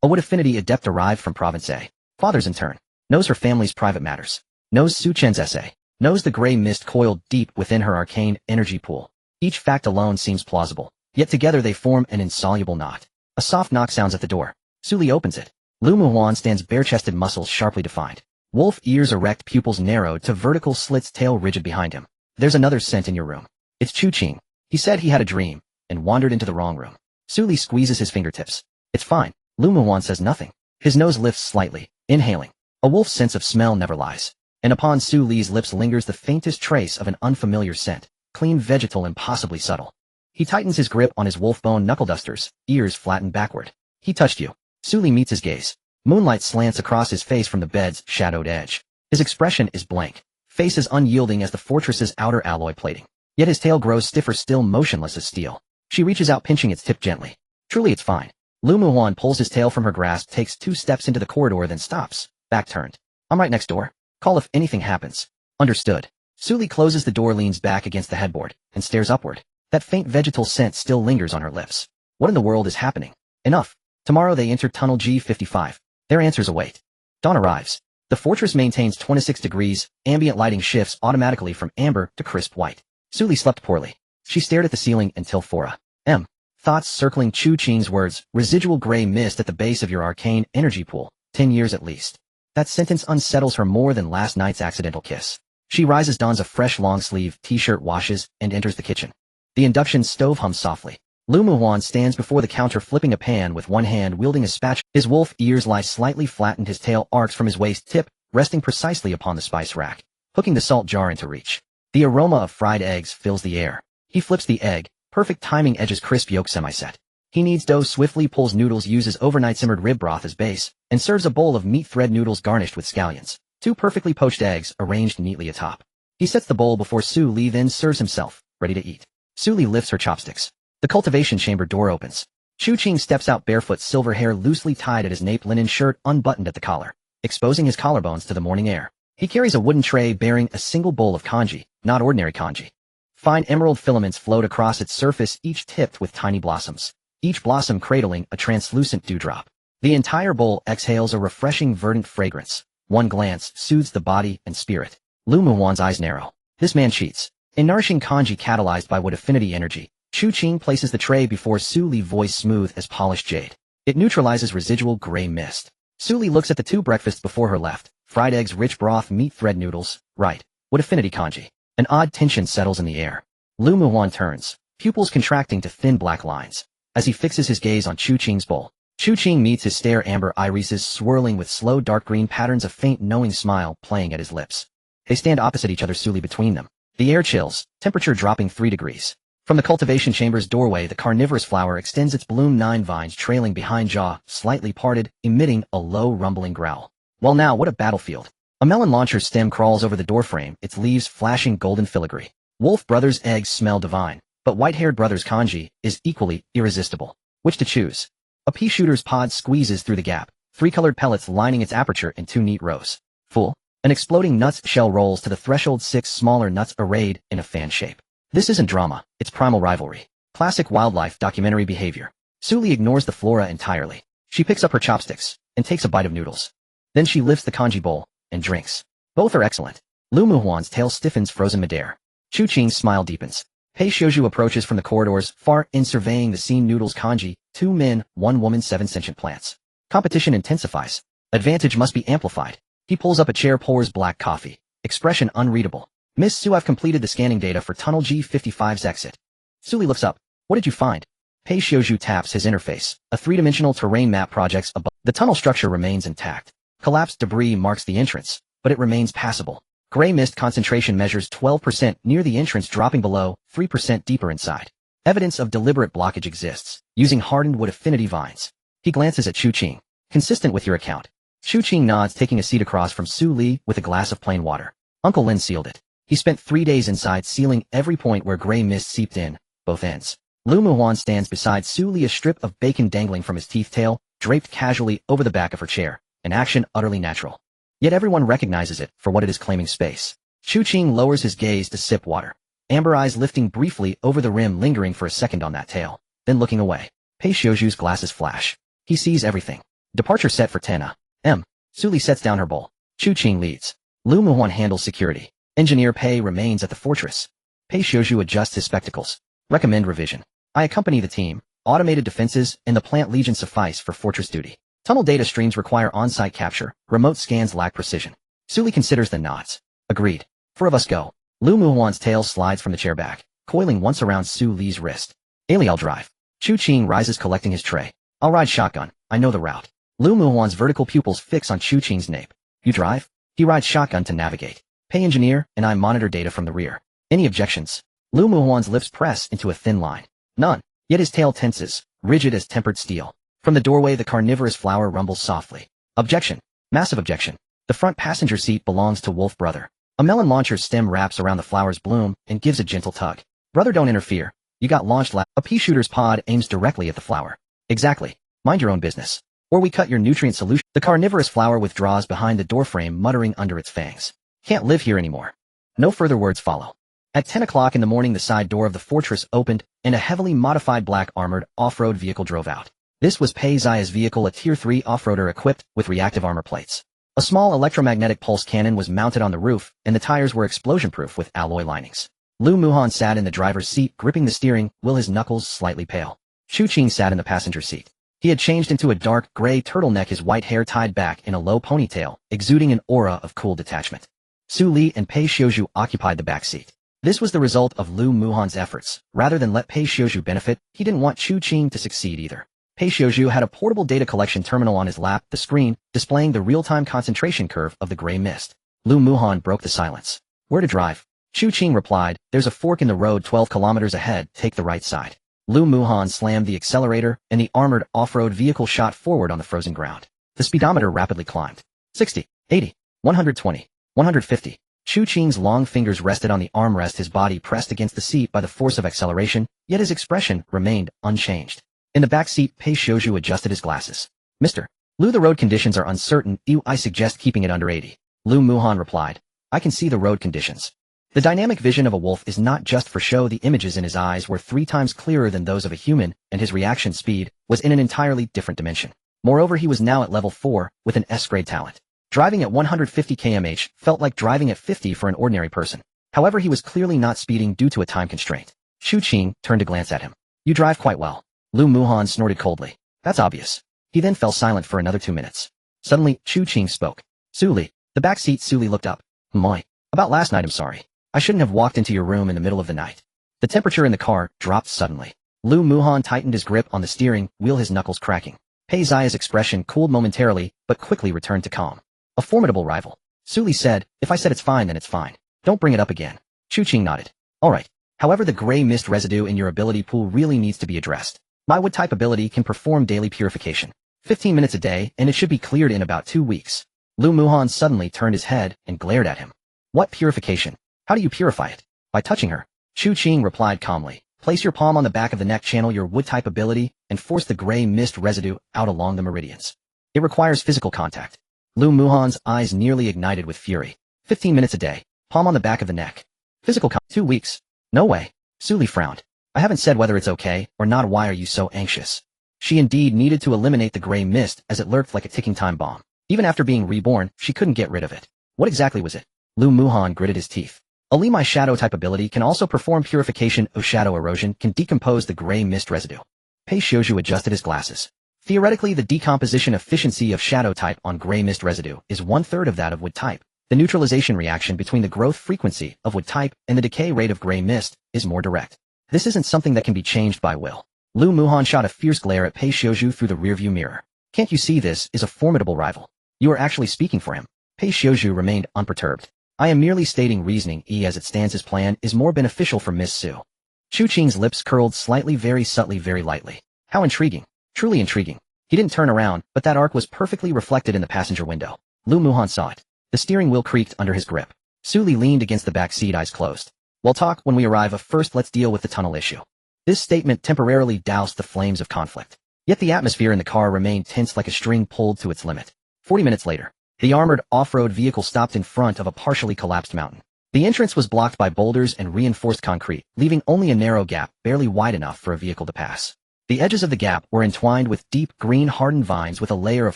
A wood affinity adept arrived from Province A. Fathers in turn. Knows her family's private matters. Knows Su Chen's essay. Knows the gray mist coiled deep within her arcane energy pool. Each fact alone seems plausible, yet together they form an insoluble knot. A soft knock sounds at the door. Sully opens it. Lu Muhuan stands, bare-chested, muscles sharply defined. Wolf ears erect, pupils narrowed to vertical slits, tail rigid behind him. There's another scent in your room. It's Chu Qing. He said he had a dream and wandered into the wrong room. Sully squeezes his fingertips. It's fine. Lu Muwan says nothing. His nose lifts slightly, inhaling. A wolf's sense of smell never lies. And upon Su Li's lips lingers the faintest trace of an unfamiliar scent, clean, vegetal, and possibly subtle. He tightens his grip on his wolf-bone knuckle-dusters, ears flattened backward. He touched you. Su Li meets his gaze. Moonlight slants across his face from the bed's shadowed edge. His expression is blank, face as unyielding as the fortress's outer alloy plating. Yet his tail grows stiffer, still motionless as steel. She reaches out, pinching its tip gently. Truly, it's fine. Lu Muwan pulls his tail from her grasp, takes 2 steps into the corridor, then stops, back turned. I'm right next door. Call if anything happens. Understood. Su Li closes the door, leans back against the headboard, and stares upward. That faint vegetal scent still lingers on her lips. What in the world is happening? Enough. Tomorrow they enter Tunnel G55. Their answers await. Dawn arrives. The fortress maintains 26 degrees, ambient lighting shifts automatically from amber to crisp white. Su Li slept poorly. She stared at the ceiling until 4 a.m. Thoughts circling Chu Qing's words, residual gray mist at the base of your arcane energy pool, 10 years at least. That sentence unsettles her more than last night's accidental kiss. She rises, dons a fresh long-sleeve t-shirt, washes, and enters the kitchen. The induction stove hums softly. Lu Muwan stands before the counter, flipping a pan with one hand, wielding a spatula. His wolf ears lie slightly flattened, his tail arcs from his waist tip, resting precisely upon the spice rack, hooking the salt jar into reach. The aroma of fried eggs fills the air. He flips the egg, perfect timing, edges crisp, yolk semi-set. He kneads dough, swiftly pulls noodles, uses overnight simmered rib broth as base, and serves a bowl of meat thread noodles garnished with scallions, 2 perfectly poached eggs arranged neatly atop. He sets the bowl before Su Li, then serves himself, ready to eat. Su Li lifts her chopsticks. The cultivation chamber door opens. Chu Qing steps out, barefoot, silver hair loosely tied at his nape, linen shirt unbuttoned at the collar, exposing his collarbones to the morning air. He carries a wooden tray bearing a single bowl of congee, not ordinary congee. Fine emerald filaments float across its surface, each tipped with tiny blossoms, each blossom cradling a translucent dewdrop. The entire bowl exhales a refreshing, verdant fragrance. One glance soothes the body and spirit. Lu Muwan's eyes narrow. This man cheats. In nourishing congee catalyzed by wood affinity energy, Chu Qing places the tray before Su Li, voice smooth as polished jade. It neutralizes residual gray mist. Su Li looks at the 2 breakfasts before her left. Fried eggs, rich broth, meat thread noodles. Right. Wood affinity congee. An odd tension settles in the air. Lu Muwan turns, pupils contracting to thin black lines. As he fixes his gaze on Chu Qing's bowl, Chu Qing meets his stare, amber irises swirling with slow dark green patterns, a faint knowing smile playing at his lips. They stand opposite each other, Su Li between them. The air chills, temperature dropping 3 degrees. From the cultivation chamber's doorway, the carnivorous flower extends its bloom, 9 vines trailing behind, jaw slightly parted, emitting a low rumbling growl. Well now, what a battlefield. A melon launcher's stem crawls over the doorframe, its leaves flashing golden filigree. Wolf Brothers' eggs smell divine, but white-haired Brothers' congee is equally irresistible. Which to choose? A pea shooter's pod squeezes through the gap, 3 colored pellets lining its aperture in 2 neat rows. Full. An exploding nuts shell rolls to the threshold, 6 smaller nuts arrayed in a fan shape. This isn't drama, it's primal rivalry. Classic wildlife documentary behavior. Su Li ignores the flora entirely. She picks up her chopsticks and takes a bite of noodles. Then she lifts the congee bowl and drinks. Both are excellent. Lu Muwan's tail stiffens, frozen midair. Chu Qing's smile deepens. Pei Xiuzhu approaches from the corridors, far in, surveying the scene. Noodles, congee, 2 men, 1 woman, 7 sentient plants. Competition intensifies. Advantage must be amplified. He pulls up a chair, pours black coffee. Expression unreadable. Miss Su, I've completed the scanning data for Tunnel G55's exit. Su Li looks up. What did you find? Pei Xiuzhu taps his interface. A 3-dimensional terrain map projects above. The tunnel structure remains intact. Collapsed debris marks the entrance, but it remains passable. Gray mist concentration measures 12% near the entrance, dropping below, 3% deeper inside. Evidence of deliberate blockage exists, using hardened wood affinity vines. He glances at Chu Qing. Consistent with your account. Chu Qing nods, taking a seat across from Su Li with a glass of plain water. Uncle Lin sealed it. He spent 3 days inside, sealing every point where gray mist seeped in, both ends. Lu Muwan stands beside Su Li, a strip of bacon dangling from his teeth tail, draped casually over the back of her chair, an action utterly natural. Yet everyone recognizes it for what it is, claiming space. Chu Qing lowers his gaze to sip water, amber eyes lifting briefly over the rim, lingering for a second on that tail, then looking away. Pei Xiuzhu's glasses flash. He sees everything. Departure set for 10 a.m. Su Li sets down her bowl. Chu Qing leads. Lu Muwan handles security. Engineer Pei remains at the fortress. Pei Xiuzhu adjusts his spectacles. Recommend revision. I accompany the team. Automated defenses and the plant legion suffice for fortress duty. Tunnel data streams require on-site capture. Remote scans lack precision. Su Li considers, then nods. Agreed. 4 of us go. Lu Muwan's tail slides from the chair back, coiling once around Su Li's wrist. I'll drive. Chu Qing rises, collecting his tray. I'll ride shotgun. I know the route. Lu Muhuan's vertical pupils fix on Chu Qing's nape. You drive? He rides shotgun to navigate. Pay engineer, and I monitor data from the rear. Any objections? Lu Muhuan's lips press into a thin line. None. Yet his tail tenses, rigid as tempered steel. From the doorway the carnivorous flower rumbles softly. Objection. Massive objection. The front passenger seat belongs to Wolf Brother. A melon launcher's stem wraps around the flower's bloom and gives a gentle tug. Brother, don't interfere. You got launched A pea shooter's pod aims directly at the flower. Exactly. Mind your own business. Or we cut your nutrient solution. The carnivorous flower withdraws behind the doorframe, muttering under its fangs. Can't live here anymore. No further words follow. At 10 o'clock in the morning the side door of the fortress opened, and a heavily modified black armored off-road vehicle drove out. This was Pei Zia's vehicle, a Tier 3 off-roader equipped with reactive armor plates. A small electromagnetic pulse cannon was mounted on the roof, and the tires were explosion-proof with alloy linings. Lu Muhan sat in the driver's seat, gripping the steering wheel, his knuckles slightly pale. Chu Qing sat in the passenger seat. He had changed into a dark gray turtleneck, his white hair tied back in a low ponytail, exuding an aura of cool detachment. Su Li and Pei Xiuzhu occupied the back seat. This was the result of Lu Muhan's efforts. Rather than let Pei Xiuzhu benefit, he didn't want Chu Qing to succeed either. Pei Xiuzhu had a portable data collection terminal on his lap, the screen displaying the real-time concentration curve of the gray mist. Lu Muhan broke the silence. Where to drive? Chu Qing replied, there's a fork in the road 12 kilometers ahead, take the right side. Lu Muhan slammed the accelerator, and the armored off-road vehicle shot forward on the frozen ground. The speedometer rapidly climbed. 60, 80, 120, 150. Chu Qing's long fingers rested on the armrest, his body pressed against the seat by the force of acceleration, yet his expression remained unchanged. In the back seat, Pei Xiuzhu adjusted his glasses. Mr. Lu, the road conditions are uncertain. I suggest keeping it under 80. Lu Muhan replied. I can see the road conditions. The dynamic vision of a wolf is not just for show. The images in his eyes were 3 times clearer than those of a human, and his reaction speed was in an entirely different dimension. Moreover, he was now at level 4, with an S-grade talent. Driving at 150 km/h felt like driving at 50 for an ordinary person. However, he was clearly not speeding due to a time constraint. Chu Qing turned to glance at him. You drive quite well. Lu Muhan snorted coldly. That's obvious. He then fell silent for another 2 minutes. Suddenly, Chu Qing spoke. Su Li. The back seat. Su Li looked up. Moi. About last night, I'm sorry. I shouldn't have walked into your room in the middle of the night. The temperature in the car dropped suddenly. Lu Muhan tightened his grip on the steering wheel, his knuckles cracking. Pei Zia's expression cooled momentarily, but quickly returned to calm. A formidable rival. Su Li said, if I said it's fine, then it's fine. Don't bring it up again. Chu Qing nodded. All right. However, the gray mist residue in your ability pool really needs to be addressed. My wood-type ability can perform daily purification. 15 minutes a day, and it should be cleared in about 2 weeks. Lu Muhan suddenly turned his head and glared at him. What purification? How do you purify it? By touching her. Chu Qing replied calmly. Place your palm on the back of the neck, channel your wood-type ability, and force the gray mist residue out along the meridians. It requires physical contact. Lu Muhan's eyes nearly ignited with fury. 15 minutes a day. Palm on the back of the neck. Physical 2 weeks. No way. Su Li frowned. I haven't said whether it's okay or not. Why are you so anxious? She indeed needed to eliminate the gray mist, as it lurked like a ticking time bomb. Even after being reborn, she couldn't get rid of it. What exactly was it? Lu Muhan gritted his teeth. Only my shadow-type ability can also perform purification. Shadow erosion can decompose the gray mist residue. Pei Xiuzhu adjusted his glasses. Theoretically, the decomposition efficiency of shadow-type on gray mist residue is 1/3 of that of wood-type. The neutralization reaction between the growth frequency of wood-type and the decay rate of gray mist is more direct. This isn't something that can be changed by will. Lu Muhan shot a fierce glare at Pei Xiuzhu through the rearview mirror. Can't you see this is a formidable rival? You are actually speaking for him. Pei Xiuzhu remained unperturbed. I am merely stating reasoning. As it stands, his plan is more beneficial for Miss Su. Chu Qing's lips curled slightly, very subtly, very lightly. How intriguing. Truly intriguing. He didn't turn around, but that arc was perfectly reflected in the passenger window. Lu Muhan saw it. The steering wheel creaked under his grip. Su Li leaned against the back seat, eyes closed. We'll talk when we arrive. First, let's deal with the tunnel issue. This statement temporarily doused the flames of conflict. Yet the atmosphere in the car remained tense, like a string pulled to its limit. 40 minutes later, the armored off-road vehicle stopped in front of a partially collapsed mountain. The entrance was blocked by boulders and reinforced concrete, leaving only a narrow gap, barely wide enough for a vehicle to pass. The edges of the gap were entwined with deep green hardened vines, with a layer of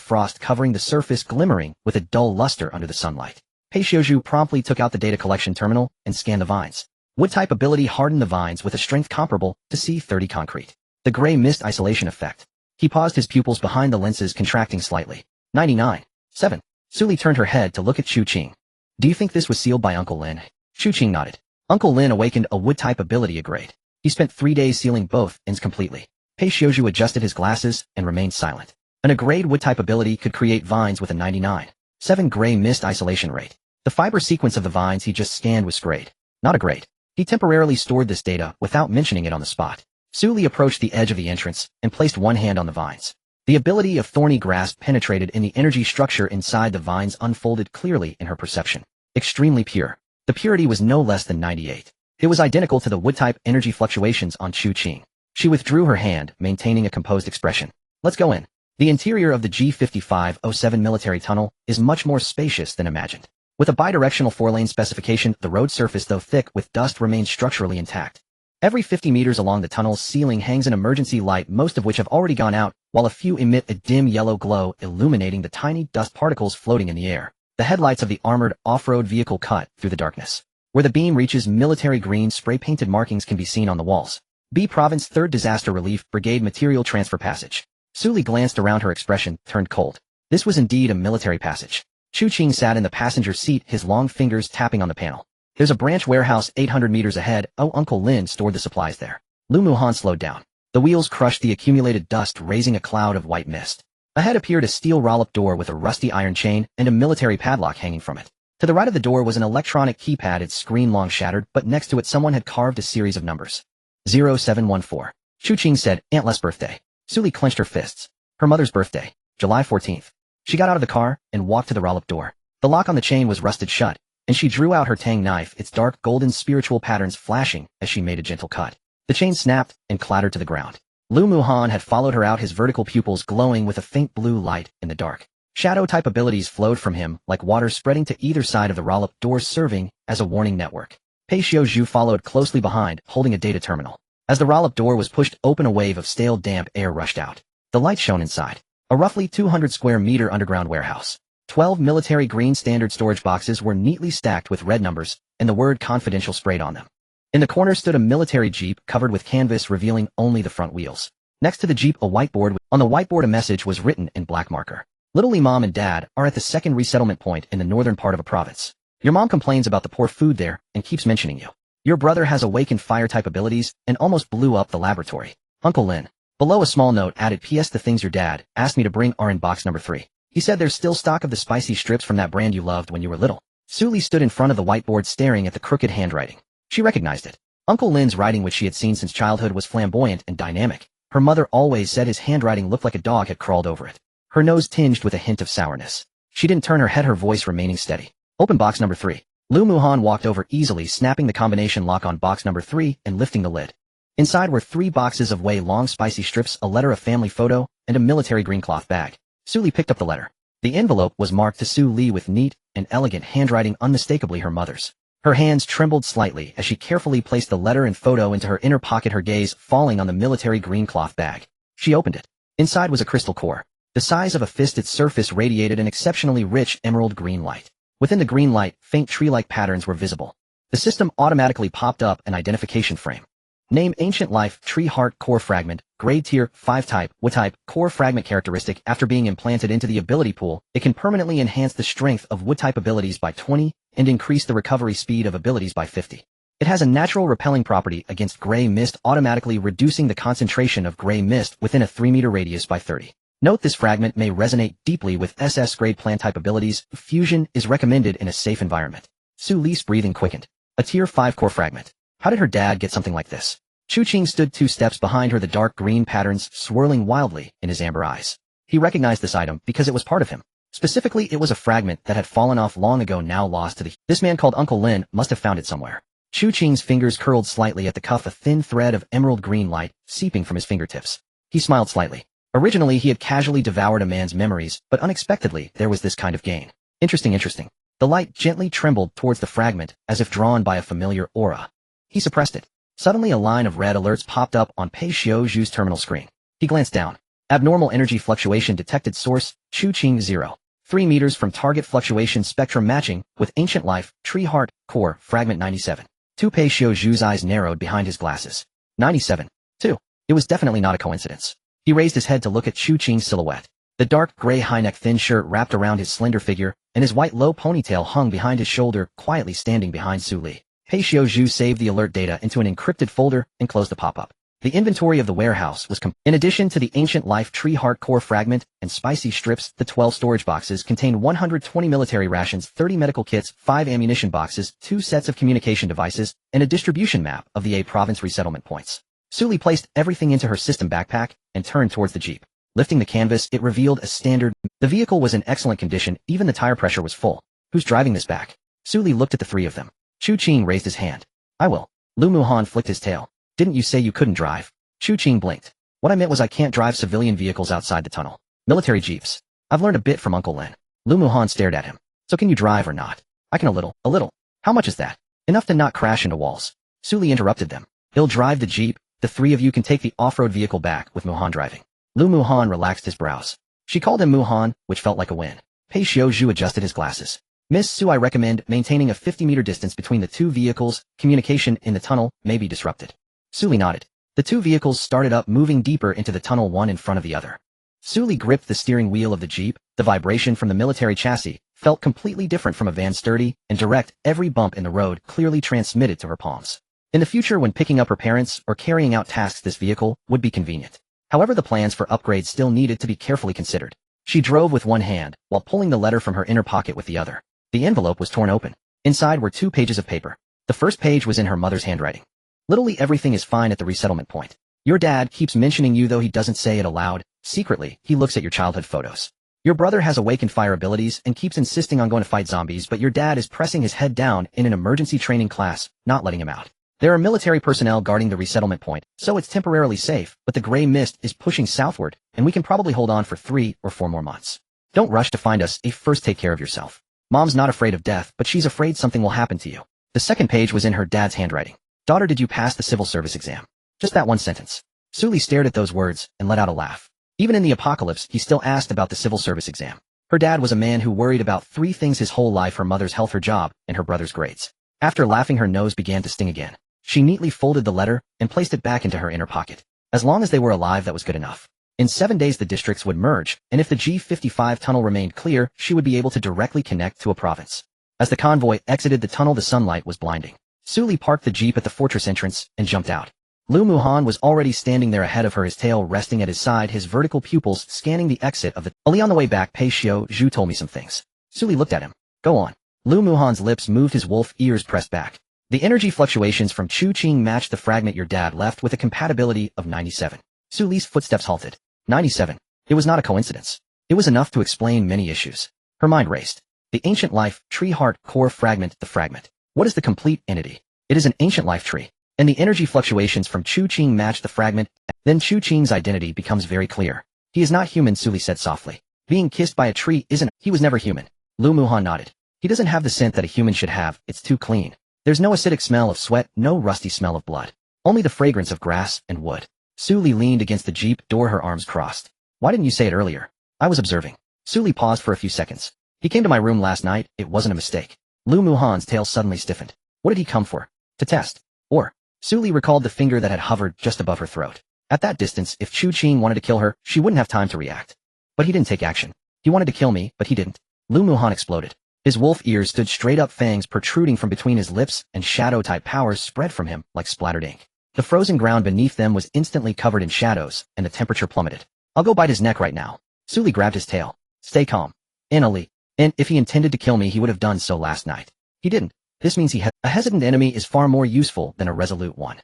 frost covering the surface, glimmering with a dull luster under the sunlight. Pei Xiuzhu promptly took out the data collection terminal and scanned the vines. Wood-type ability hardened the vines with a strength comparable to C30 concrete. The gray mist isolation effect. He paused, his pupils behind the lenses contracting slightly. 99. 7. Su Li turned her head to look at Chu Qing. Do you think this was sealed by Uncle Lin? Chu Qing nodded. Uncle Lin awakened a wood-type ability grade. He spent 3 days sealing both ends completely. Pei Xiuzhu adjusted his glasses and remained silent. An Agrade wood-type ability could create vines with a 99.7 gray mist isolation rate. The fiber sequence of the vines he just scanned was grade, not a grade. He temporarily stored this data without mentioning it on the spot. Su Li approached the edge of the entrance and placed one hand on the vines. The ability of Thorny Grasp penetrated in the energy structure inside the vines unfolded clearly in her perception. Extremely pure. The purity was no less than 98. It was identical to the wood-type energy fluctuations on Chu Qing. She withdrew her hand, maintaining a composed expression. Let's go in. The interior of the G5507 military tunnel is much more spacious than imagined. With a bidirectional 4-lane specification, the road surface, though thick with dust, remains structurally intact. Every 50 meters along the tunnel's ceiling hangs an emergency light, most of which have already gone out, while a few emit a dim yellow glow, illuminating the tiny dust particles floating in the air. The headlights of the armored off-road vehicle cut through the darkness. Where the beam reaches, military green spray-painted markings can be seen on the walls. B Province 3rd Disaster Relief Brigade Material Transfer Passage. Su Li glanced around, her expression turned cold. This was indeed a military passage. Chu Qing sat in the passenger seat, his long fingers tapping on the panel. There's a branch warehouse 800 meters ahead. Oh, Uncle Lin stored the supplies there. Lu Muhan slowed down. The wheels crushed the accumulated dust, raising a cloud of white mist. Ahead appeared a steel roll-up door with a rusty iron chain and a military padlock hanging from it. To the right of the door was an electronic keypad, its screen long shattered, but next to it someone had carved a series of numbers. 0714. Chu Qing said, Aunt Les' birthday. Su Li clenched her fists. Her mother's birthday, July 14th. She got out of the car and walked to the roll-up door. The lock on the chain was rusted shut, and she drew out her tang knife, its dark golden spiritual patterns flashing as she made a gentle cut. The chain snapped and clattered to the ground. Lu Muhan had followed her out, his vertical pupils glowing with a faint blue light in the dark. Shadow-type abilities flowed from him like water, spreading to either side of the roll-up door, serving as a warning network. Pei Xiaozhu followed closely behind, holding a data terminal. As the roll-up door was pushed open, a wave of stale, damp air rushed out. The light shone inside. A roughly 200 square meter underground warehouse. 12 military green standard storage boxes were neatly stacked with red numbers, and the word confidential sprayed on them. In the corner stood a military jeep covered with canvas, revealing only the front wheels. Next to the jeep, a whiteboard. On the whiteboard, a message was written in black marker. Little Li Mom and Dad are at the second resettlement point in the northern part of a province. Your mom complains about the poor food there and keeps mentioning you. Your brother has awakened fire-type abilities and almost blew up the laboratory. Uncle Lin. Below, a small note added, P.S. The things your dad asked me to bring are in box number 3. He said there's still stock of the spicy strips from that brand you loved when you were little. Su Li stood in front of the whiteboard staring at the crooked handwriting. She recognized it. Uncle Lin's writing, which she had seen since childhood, was flamboyant and dynamic. Her mother always said his handwriting looked like a dog had crawled over it. Her nose tinged with a hint of sourness. She didn't turn her head, her voice remaining steady. Open box number 3. Lu Muhan walked over, easily snapping the combination lock on box number 3 and lifting the lid. Inside were 3 boxes of way-long spicy strips, a letter, a family photo, and a military green cloth bag. Su Li picked up the letter. The envelope was marked to Su Li with neat and elegant handwriting, unmistakably her mother's. Her hands trembled slightly as she carefully placed the letter and photo into her inner pocket, her gaze falling on the military green cloth bag. She opened it. Inside was a crystal core. The size of a fist, its surface radiated an exceptionally rich emerald green light. Within the green light, faint tree-like patterns were visible. The system automatically popped up an identification frame. Name: Ancient Life, Tree Heart Core Fragment, Grade Tier 5 Type, Wood Type, Core Fragment Characteristic. After being implanted into the ability pool, it can permanently enhance the strength of Wood Type abilities by 20 and increase the recovery speed of abilities by 50. It has a natural repelling property against gray mist, automatically reducing the concentration of gray mist within a 3-meter radius by 30. Note: this fragment may resonate deeply with SS grade plant type abilities. Fusion is recommended in a safe environment. Su Li's breathing quickened. A Tier 5 core fragment. How did her dad get something like this? Chu Qing stood 2 steps behind her, the dark green patterns swirling wildly in his amber eyes. He recognized this item because it was part of him. Specifically, it was a fragment that had fallen off long ago, now lost to the... This man called Uncle Lin must have found it somewhere. Chu Qing's fingers curled slightly at the cuff, a thin thread of emerald green light seeping from his fingertips. He smiled slightly. Originally, he had casually devoured a man's memories, but unexpectedly, there was this kind of gain. Interesting. The light gently trembled towards the fragment, as if drawn by a familiar aura. He suppressed it. Suddenly, a line of red alerts popped up on Pei Xiaozhu's terminal screen. He glanced down. Abnormal energy fluctuation detected. Source: Chu Qing 0. 3 meters from target. Fluctuation spectrum matching with Ancient Life, Tree Heart, Core, Fragment 97. Pei Xiaozhu's eyes narrowed behind his glasses. 97. 2. It was definitely not a coincidence. He raised his head to look at Chu Qing's silhouette. The dark gray high-neck thin shirt wrapped around his slender figure, and his white low ponytail hung behind his shoulder, quietly standing behind Su Li. Pei Xiaozhu saved the alert data into an encrypted folder and closed the pop-up. The inventory of the warehouse was in addition to the ancient life tree heart core fragment and spicy strips, the 12 storage boxes contained 120 military rations, 30 medical kits, 5 ammunition boxes, 2 sets of communication devices, and a distribution map of the A province resettlement points. Sully placed everything into her system backpack and turned towards the jeep. Lifting the canvas, it revealed a standard. The vehicle was in excellent condition, even the tire pressure was full. Who's driving this back? Sully looked at the three of them. Chu Qing raised his hand. I will. Lu Muhan flicked his tail. Didn't you say you couldn't drive? Chu Qing blinked. What I meant was I can't drive civilian vehicles outside the tunnel. Military jeeps. I've learned a bit from Uncle Lin. Lu Muhan stared at him. So can you drive or not? I can a little. A little. How much is that? Enough to not crash into walls. Sully interrupted them. He'll drive the jeep. The three of you can take the off-road vehicle back with Muhan driving. Lu Muhan relaxed his brows. She called him Muhan, which felt like a win. Pei Xiaozhu adjusted his glasses. Miss Su, I recommend maintaining a 50-meter distance between the two vehicles. Communication in the tunnel may be disrupted. Sully nodded. The two vehicles started up, moving deeper into the tunnel, one in front of the other. Sully gripped the steering wheel of the jeep. The vibration from the military chassis felt completely different from a van, sturdy and direct, every bump in the road clearly transmitted to her palms. In the future, when picking up her parents or carrying out tasks, this vehicle would be convenient. However, the plans for upgrades still needed to be carefully considered. She drove with one hand while pulling the letter from her inner pocket with the other. The envelope was torn open. Inside were 2 pages of paper. The first page was in her mother's handwriting. Literally everything is fine at the resettlement point. Your dad keeps mentioning you, though he doesn't say it aloud. Secretly, he looks at your childhood photos. Your brother has awakened fire abilities and keeps insisting on going to fight zombies, but your dad is pressing his head down in an emergency training class, not letting him out. There are military personnel guarding the resettlement point, so it's temporarily safe, but the gray mist is pushing southward, and we can probably hold on for 3 or 4 more months. Don't rush to find us. First take care of yourself. Mom's not afraid of death, but she's afraid something will happen to you. The second page was in her dad's handwriting. Daughter, did you pass the civil service exam? Just that one sentence. Sully stared at those words and let out a laugh. Even in the apocalypse, he still asked about the civil service exam. Her dad was a man who worried about 3 things his whole life: her mother's health, her job, and her brother's grades. After laughing, her nose began to sting again. She neatly folded the letter and placed it back into her inner pocket. As long as they were alive, that was good enough. In 7 days, the districts would merge, and if the G55 tunnel remained clear, she would be able to directly connect to a province. As the convoy exited the tunnel, the sunlight was blinding. Sully parked the jeep at the fortress entrance and jumped out. Lu Muhan was already standing there ahead of her, his tail resting at his side, his vertical pupils scanning the exit of the alley. On the way back, Pei Xiaozhu told me some things. Sully looked at him. Go on. Lu Muhan's lips moved, his wolf ears pressed back. The energy fluctuations from Chu Qing matched the fragment your dad left with a compatibility of 97. Sully's footsteps halted. 97. It was not a coincidence. It was enough to explain many issues. Her mind raced. The ancient life tree heart core fragment, the fragment. What is the complete entity? It is an ancient life tree, and the energy fluctuations from Chu Qing match the fragment. Then Chu Qing's identity becomes very clear. He is not human, Sully said softly. Being kissed by a tree isn't. He was never human. Lu Muhan nodded. He doesn't have the scent that a human should have. It's too clean. There's no acidic smell of sweat, no rusty smell of blood. Only the fragrance of grass and wood. Sully leaned against the jeep door, her arms crossed. Why didn't you say it earlier? I was observing. Sully paused for a few seconds. He came to my room last night. It wasn't a mistake. Lu Muhan's tail suddenly stiffened. What did he come for? To test. Or. Sully recalled the finger that had hovered just above her throat. At that distance, if Chu Qing wanted to kill her, she wouldn't have time to react. But he didn't take action. He wanted to kill me, but he didn't. Lu Muhan exploded. His wolf ears stood straight up, fangs protruding from between his lips, and shadow-type powers spread from him like splattered ink. The frozen ground beneath them was instantly covered in shadows, and the temperature plummeted. I'll go bite his neck right now. Sully grabbed his tail. Stay calm. Anali. And if he intended to kill me, he would have done so last night. He didn't. This means a hesitant enemy is far more useful than a resolute one.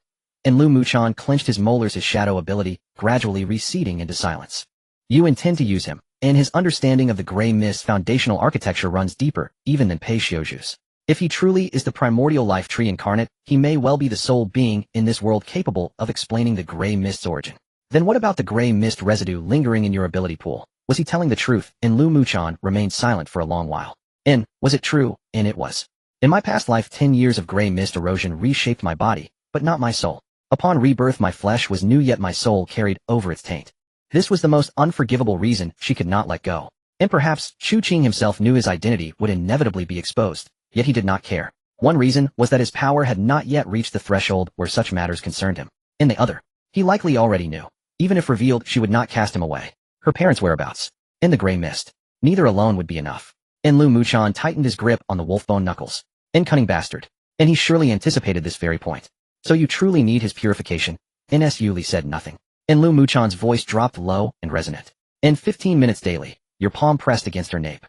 And Lu Muchan clenched his molars, his shadow ability gradually receding into silence. You intend to use him, and his understanding of the gray mist foundational architecture runs deeper even than Pei Xiaozhu's. If he truly is the primordial life tree incarnate, he may well be the sole being in this world capable of explaining the gray mist's origin. Then what about the gray mist residue lingering in your ability pool? Was he telling the truth? And Lu Muchan remained silent for a long while. And was it true? And it was. In my past life, 10 years of gray mist erosion reshaped my body, but not my soul. Upon rebirth, my flesh was new, yet my soul carried over its taint. This was the most unforgivable reason she could not let go. And perhaps Chu Qing himself knew his identity would inevitably be exposed, yet he did not care. One reason was that his power had not yet reached the threshold where such matters concerned him. And the other, he likely already knew. Even if revealed, she would not cast him away. Her parents' whereabouts. In the gray mist. Neither alone would be enough. And Lu Muchan tightened his grip on the wolf-bone knuckles. And cunning bastard. And he surely anticipated this very point. So you truly need his purification. Nsu Li said nothing. And Lu Muchan's voice dropped low and resonant. In 15 minutes daily, your palm pressed against her nape.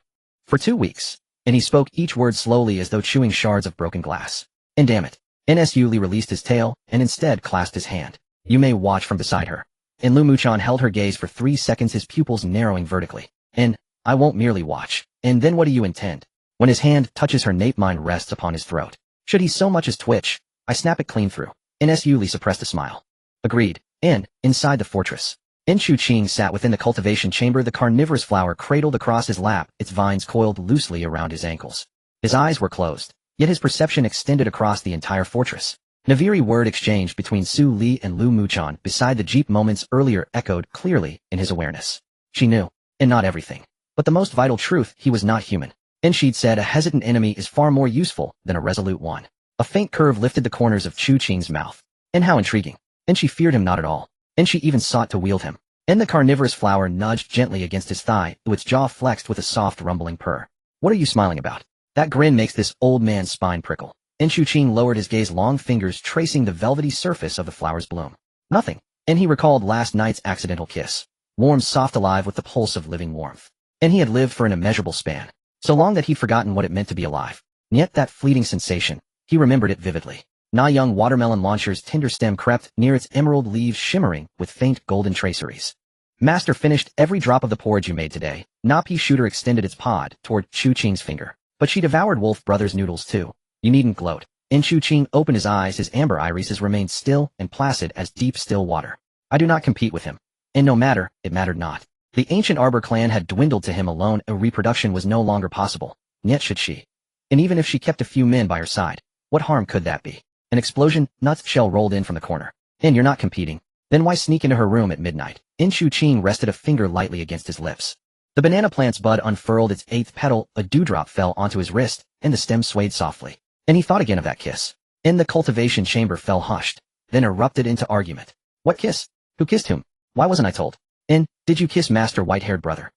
For 2 weeks. And he spoke each word slowly as though chewing shards of broken glass. And damn it. Nsu Li released his tail and instead clasped his hand. You may watch from beside her. And Lu Muchan held her gaze for 3 seconds, his pupils narrowing vertically. And I won't merely watch. And then what do you intend? When his hand touches her nape, mine rests upon his throat. Should he so much as twitch, I snap it clean through. Nsu Li suppressed a smile. Agreed. And, inside the fortress, Chu Qing sat within the cultivation chamber, the carnivorous flower cradled across his lap, its vines coiled loosely around his ankles. His eyes were closed, yet his perception extended across the entire fortress. Naviri word exchange between Su Li and Lu Muchan beside the jeep moments earlier echoed clearly in his awareness. She knew, and not everything, but the most vital truth: he was not human. And she'd said a hesitant enemy is far more useful than a resolute one. A faint curve lifted the corners of Chu Qing's mouth. And how intriguing. And she feared him not at all. And she even sought to wield him. And the carnivorous flower nudged gently against his thigh, its jaw flexed with a soft rumbling purr. What are you smiling about? That grin makes this old man's spine prickle. And Chu Qing lowered his gaze, long fingers tracing the velvety surface of the flower's bloom. Nothing. And he recalled last night's accidental kiss. Warm, soft, alive with the pulse of living warmth. And he had lived for an immeasurable span. So long that he'd forgotten what it meant to be alive. And yet that fleeting sensation, he remembered it vividly. Na young watermelon launcher's tender stem crept near, its emerald leaves shimmering with faint golden traceries. Master finished every drop of the porridge you made today. Na pea shooter extended its pod toward Chu Qing's finger. But she devoured Wolf Brothers noodles too. You needn't gloat. And Chu Qing opened his eyes, his amber irises remained still and placid as deep still water. I do not compete with him. And no matter, it mattered not. The ancient Arbor clan had dwindled to him alone, a reproduction was no longer possible. Yet should she? And even if she kept a few men by her side, what harm could that be? An explosion, nuts shell rolled in from the corner. And you're not competing. Then why sneak into her room at midnight? And Chu Qing rested a finger lightly against his lips. The banana plant's bud unfurled its 8th petal, a dewdrop fell onto his wrist, and the stem swayed softly. And he thought again of that kiss. And the cultivation chamber fell hushed, then erupted into argument. What kiss? Who kissed whom? Why wasn't I told? And, did you kiss Master White-haired brother?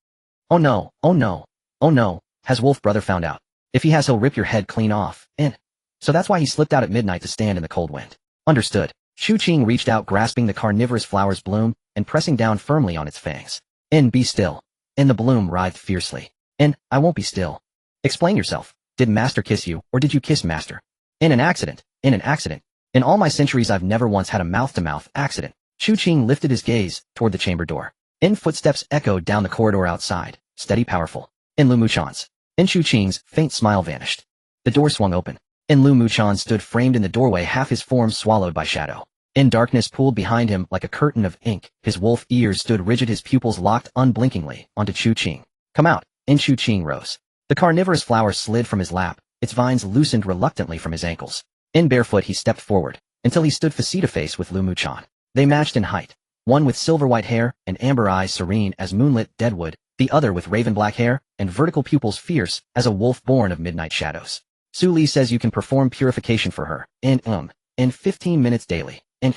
Oh no, oh no, oh no, has Wolf Brother found out? If he has, he'll rip your head clean off, and... So that's why he slipped out at midnight to stand in the cold wind. Understood. Chu Qing reached out, grasping the carnivorous flower's bloom, and pressing down firmly on its fangs. And be still. And the bloom writhed fiercely. And, I won't be still. Explain yourself. Did Master kiss you, or did you kiss Master? In an accident. In an accident. In all my centuries I've never once had a mouth-to-mouth accident. Chu Qing lifted his gaze toward the chamber door. And footsteps echoed down the corridor outside, steady, powerful. And Lu Muchan's. And Chu Qing's faint smile vanished. The door swung open. And Lu Muchan stood framed in the doorway, half his form swallowed by shadow. And darkness pooled behind him like a curtain of ink. His wolf ears stood rigid, his pupils locked unblinkingly onto Chu Qing. Come out. And Chu Qing rose. The carnivorous flower slid from his lap, its vines loosened reluctantly from his ankles. And barefoot he stepped forward, until he stood face-to-face with Lu Muchan. They matched in height. One with silver-white hair and amber eyes serene as moonlit deadwood, the other with raven-black hair and vertical pupils fierce as a wolf born of midnight shadows. Su Li says you can perform purification for her, and in 15 minutes daily, and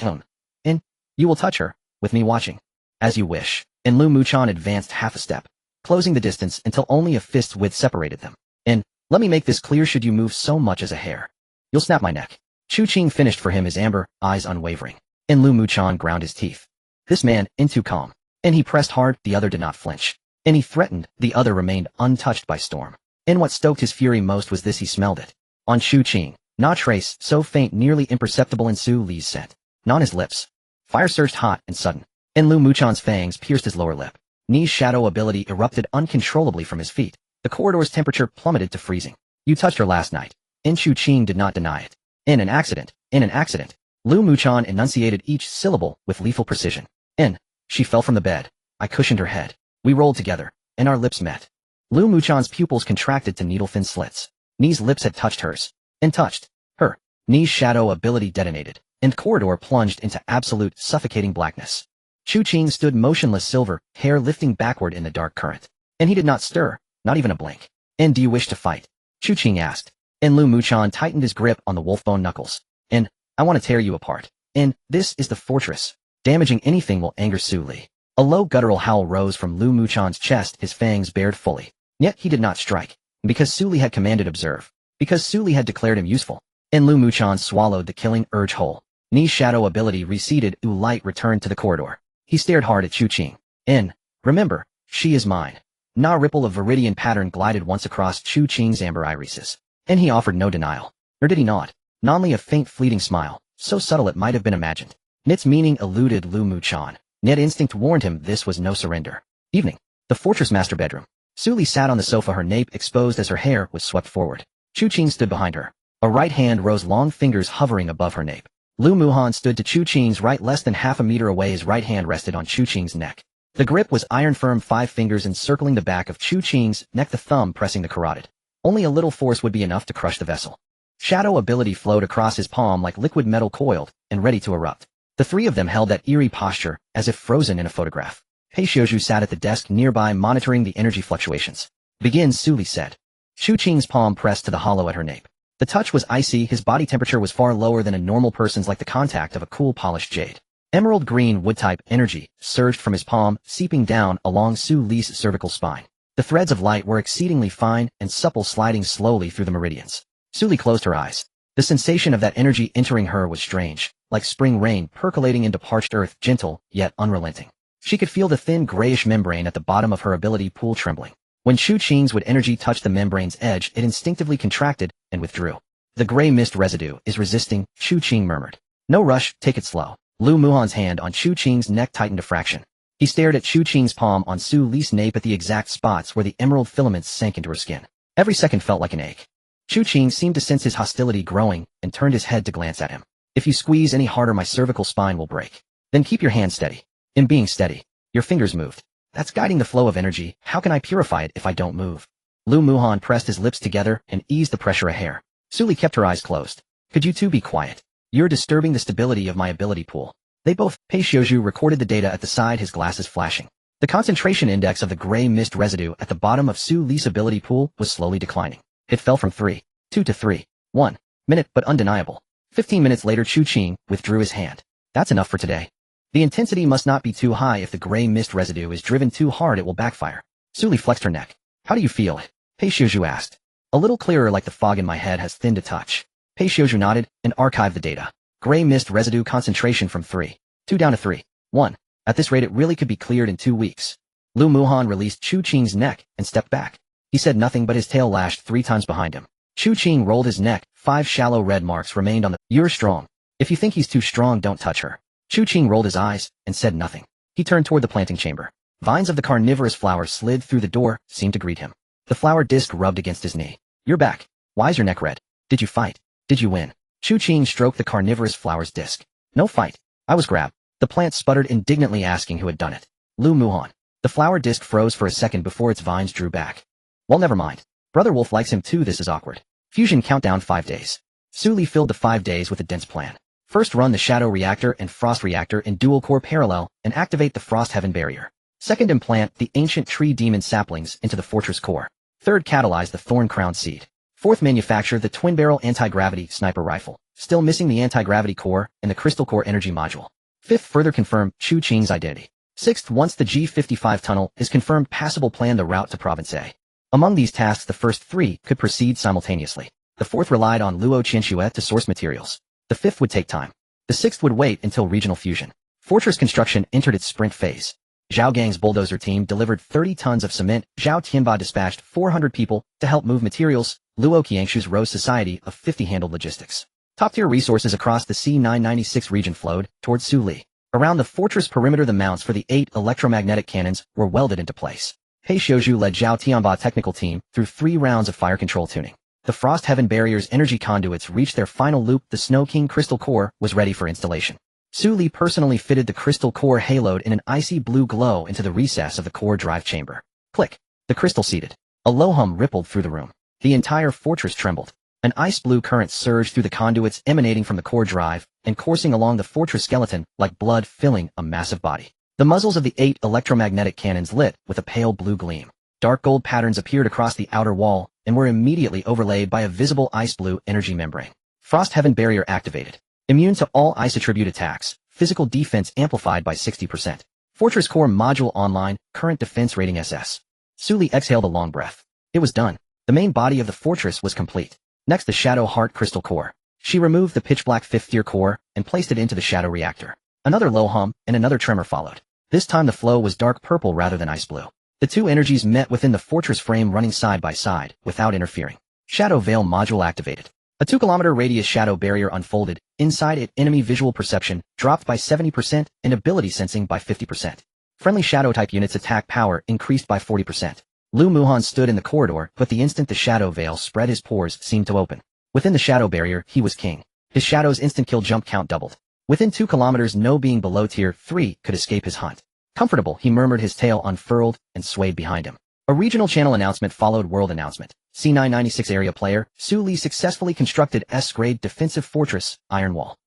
you will touch her, with me watching. As you wish. And Lu Muchan advanced half a step, closing the distance until only a fist's width separated them. And, let me make this clear, should you move so much as a hair, you'll snap my neck. Chu Qing finished for him, his amber eyes unwavering. And Lu Muchan ground his teeth. This man, too calm. And he pressed hard, the other did not flinch. And he threatened, the other remained untouched by storm. And what stoked his fury most was this: he smelled it. On Chu Qing, not trace, so faint, nearly imperceptible in Su Li's scent. Not on his lips. Fire surged hot and sudden. And Lu Muchan's fangs pierced his lower lip. Ni's shadow ability erupted uncontrollably from his feet. The corridor's temperature plummeted to freezing. You touched her last night. And Chu Qing did not deny it. In an accident. In an accident. Lu Muchan enunciated each syllable with lethal precision. And she fell from the bed. I cushioned her head. We rolled together, and our lips met. Lu Muchan's pupils contracted to needle-thin slits. Ni's lips had touched hers. And touched her. Ni's shadow ability detonated, and the corridor plunged into absolute, suffocating blackness. Chu Qing stood motionless, silver hair lifting backward in the dark current. And he did not stir, not even a blink. And do you wish to fight? Chu Qing asked. And Lu Muchan tightened his grip on the wolf-bone knuckles. And I want to tear you apart. And this is the fortress. Damaging anything will anger Su Li. A low guttural howl rose from Lu Muchan's chest, his fangs bared fully. Yet he did not strike. Because Su Li had commanded observe. Because Su Li had declared him useful. And Lu Muchan swallowed the killing urge whole. Ni's shadow ability receded. Light returned to the corridor. He stared hard at Chu Qing. Remember, she is mine. Na ripple of viridian pattern glided once across Chu Qing's amber irises. And he offered no denial. Nor did he not. Only a faint fleeting smile, so subtle it might have been imagined. Nit's meaning eluded Lu Mu-chan. Yet instinct warned him this was no surrender. Evening. The fortress master bedroom. Su Li sat on the sofa, her nape exposed as her hair was swept forward. Chu Qing stood behind her. A right hand rose, long fingers hovering above her nape. Lu Muhan stood to Chu Qing's right, less than half a meter away. His right hand rested on Chu Qing's neck. The grip was iron firm, 5 fingers encircling the back of Chu Qing's neck, the thumb pressing the carotid. Only a little force would be enough to crush the vessel. Shadow ability flowed across his palm like liquid metal, coiled and ready to erupt. The three of them held that eerie posture, as if frozen in a photograph. Pei Xiuzhu sat at the desk nearby, monitoring the energy fluctuations. Begin, Su Li said. Chu Qing's palm pressed to the hollow at her nape. The touch was icy, his body temperature was far lower than a normal person's, like the contact of a cool polished jade. Emerald green wood-type energy surged from his palm, seeping down along Su Li's cervical spine. The threads of light were exceedingly fine and supple, sliding slowly through the meridians. Su Li closed her eyes. The sensation of that energy entering her was strange, like spring rain percolating into parched earth, gentle, yet unrelenting. She could feel the thin grayish membrane at the bottom of her ability pool trembling. When Chu Qing's wood energy touched the membrane's edge, it instinctively contracted and withdrew. The gray mist residue is resisting, Chu Qing murmured. No rush, take it slow. Lu Muhan's hand on Chu Qing's neck tightened a fraction. He stared at Chu Qing's palm on Su Li's nape, at the exact spots where the emerald filaments sank into her skin. Every second felt like an ache. Chu Qing seemed to sense his hostility growing and turned his head to glance at him. If you squeeze any harder, my cervical spine will break. Then keep your hand steady. In being steady, your fingers moved. That's guiding the flow of energy. How can I purify it if I don't move? Lu Muhan pressed his lips together and eased the pressure a hair. Su Li kept her eyes closed. Could you two be quiet? You're disturbing the stability of my ability pool. They both. Pei Xiuzhu recorded the data at the side, his glasses flashing. The concentration index of the gray mist residue at the bottom of Su Li's ability pool was slowly declining. It fell from 3.2 to 3.1 minute, but undeniable. 15 minutes later, Chu Qing withdrew his hand. That's enough for today. The intensity must not be too high. If the gray mist residue is driven too hard, it will backfire. Su Li flexed her neck. How do you feel? Pei Xiuzhu asked. A little clearer, like the fog in my head has thinned a touch. Pei Xiuzhu nodded and archived the data. Gray mist residue concentration from 3.2 down to 3.1. At this rate, it really could be cleared in 2 weeks. Lu Muhan released Chu Qing's neck and stepped back. He said nothing, but his tail lashed 3 times behind him. Chu Qing rolled his neck. 5 shallow red marks remained on the. You're strong. If you think he's too strong, don't touch her. Chu Qing rolled his eyes and said nothing. He turned toward the planting chamber. Vines of the carnivorous flower slid through the door, seemed to greet him. The flower disc rubbed against his knee. You're back. Why's your neck red? Did you fight? Did you win? Chu Qing stroked the carnivorous flower's disc. No fight. I was grabbed. The plant sputtered, indignantly asking who had done it. Lu Muhan. The flower disc froze for a second before its vines drew back. Well, never mind. Brother Wolf likes him too. This is awkward. Fusion countdown 5 days. Su Li filled the 5 days with a dense plan. First, run the Shadow Reactor and Frost Reactor in dual-core parallel and activate the Frost Heaven Barrier. Second, implant the ancient tree demon saplings into the fortress core. Third, catalyze the Thorn Crown Seed. Fourth, manufacture the twin-barrel anti-gravity sniper rifle. Still missing the anti-gravity core and the crystal core energy module. Fifth, further confirm Chu Qing's identity. Sixth, once the G55 tunnel is confirmed passable, plan the route to Province A. Among these tasks, the first 3 could proceed simultaneously. The fourth relied on Luo Qianxue to source materials. The fifth would take time. The sixth would wait until regional fusion. Fortress construction entered its sprint phase. Zhao Gang's bulldozer team delivered 30 tons of cement. Zhao Tianba dispatched 400 people to help move materials. Luo Qianxue's Rose Society of 50 handled logistics. Top-tier resources across the C996 region flowed towards Su Li. Around the fortress perimeter, the mounts for the 8 electromagnetic cannons were welded into place. Pei Xiuzhu led Zhao Tianba technical team through 3 rounds of fire control tuning. The Frost Heaven Barrier's energy conduits reached their final loop. The Snow King crystal core was ready for installation. Su Li personally fitted the crystal core haloed in an icy blue glow into the recess of the core drive chamber. Click. The crystal seated. A low hum rippled through the room. The entire fortress trembled. An ice blue current surged through the conduits emanating from the core drive and coursing along the fortress skeleton like blood filling a massive body. The muzzles of the 8 electromagnetic cannons lit with a pale blue gleam. Dark gold patterns appeared across the outer wall and were immediately overlaid by a visible ice blue energy membrane. Frost Heaven Barrier activated. Immune to all ice attribute attacks. Physical defense amplified by 60%. Fortress core module online. Current defense rating SS. Su Li exhaled a long breath. It was done. The main body of the fortress was complete. Next, the Shadow Heart crystal core. She removed the pitch-black fifth-tier core and placed it into the shadow reactor. Another low hum and another tremor followed. This time the flow was dark purple rather than ice blue. The two energies met within the fortress frame, running side by side, without interfering. Shadow Veil module activated. A 2-kilometer radius shadow barrier unfolded. Inside it, enemy visual perception dropped by 70% and ability sensing by 50%. Friendly shadow-type units' attack power increased by 40%. Lu Muhan stood in the corridor, but the instant the shadow veil spread, his pores seemed to open. Within the shadow barrier, he was king. His shadow's instant kill jump count doubled. Within 2 kilometers, no being below tier 3 could escape his hunt. Comfortable, he murmured, his tail unfurled and swayed behind him. A regional channel announcement followed. World announcement. C996 area player, Su Li successfully constructed S-grade defensive fortress, Iron Wall.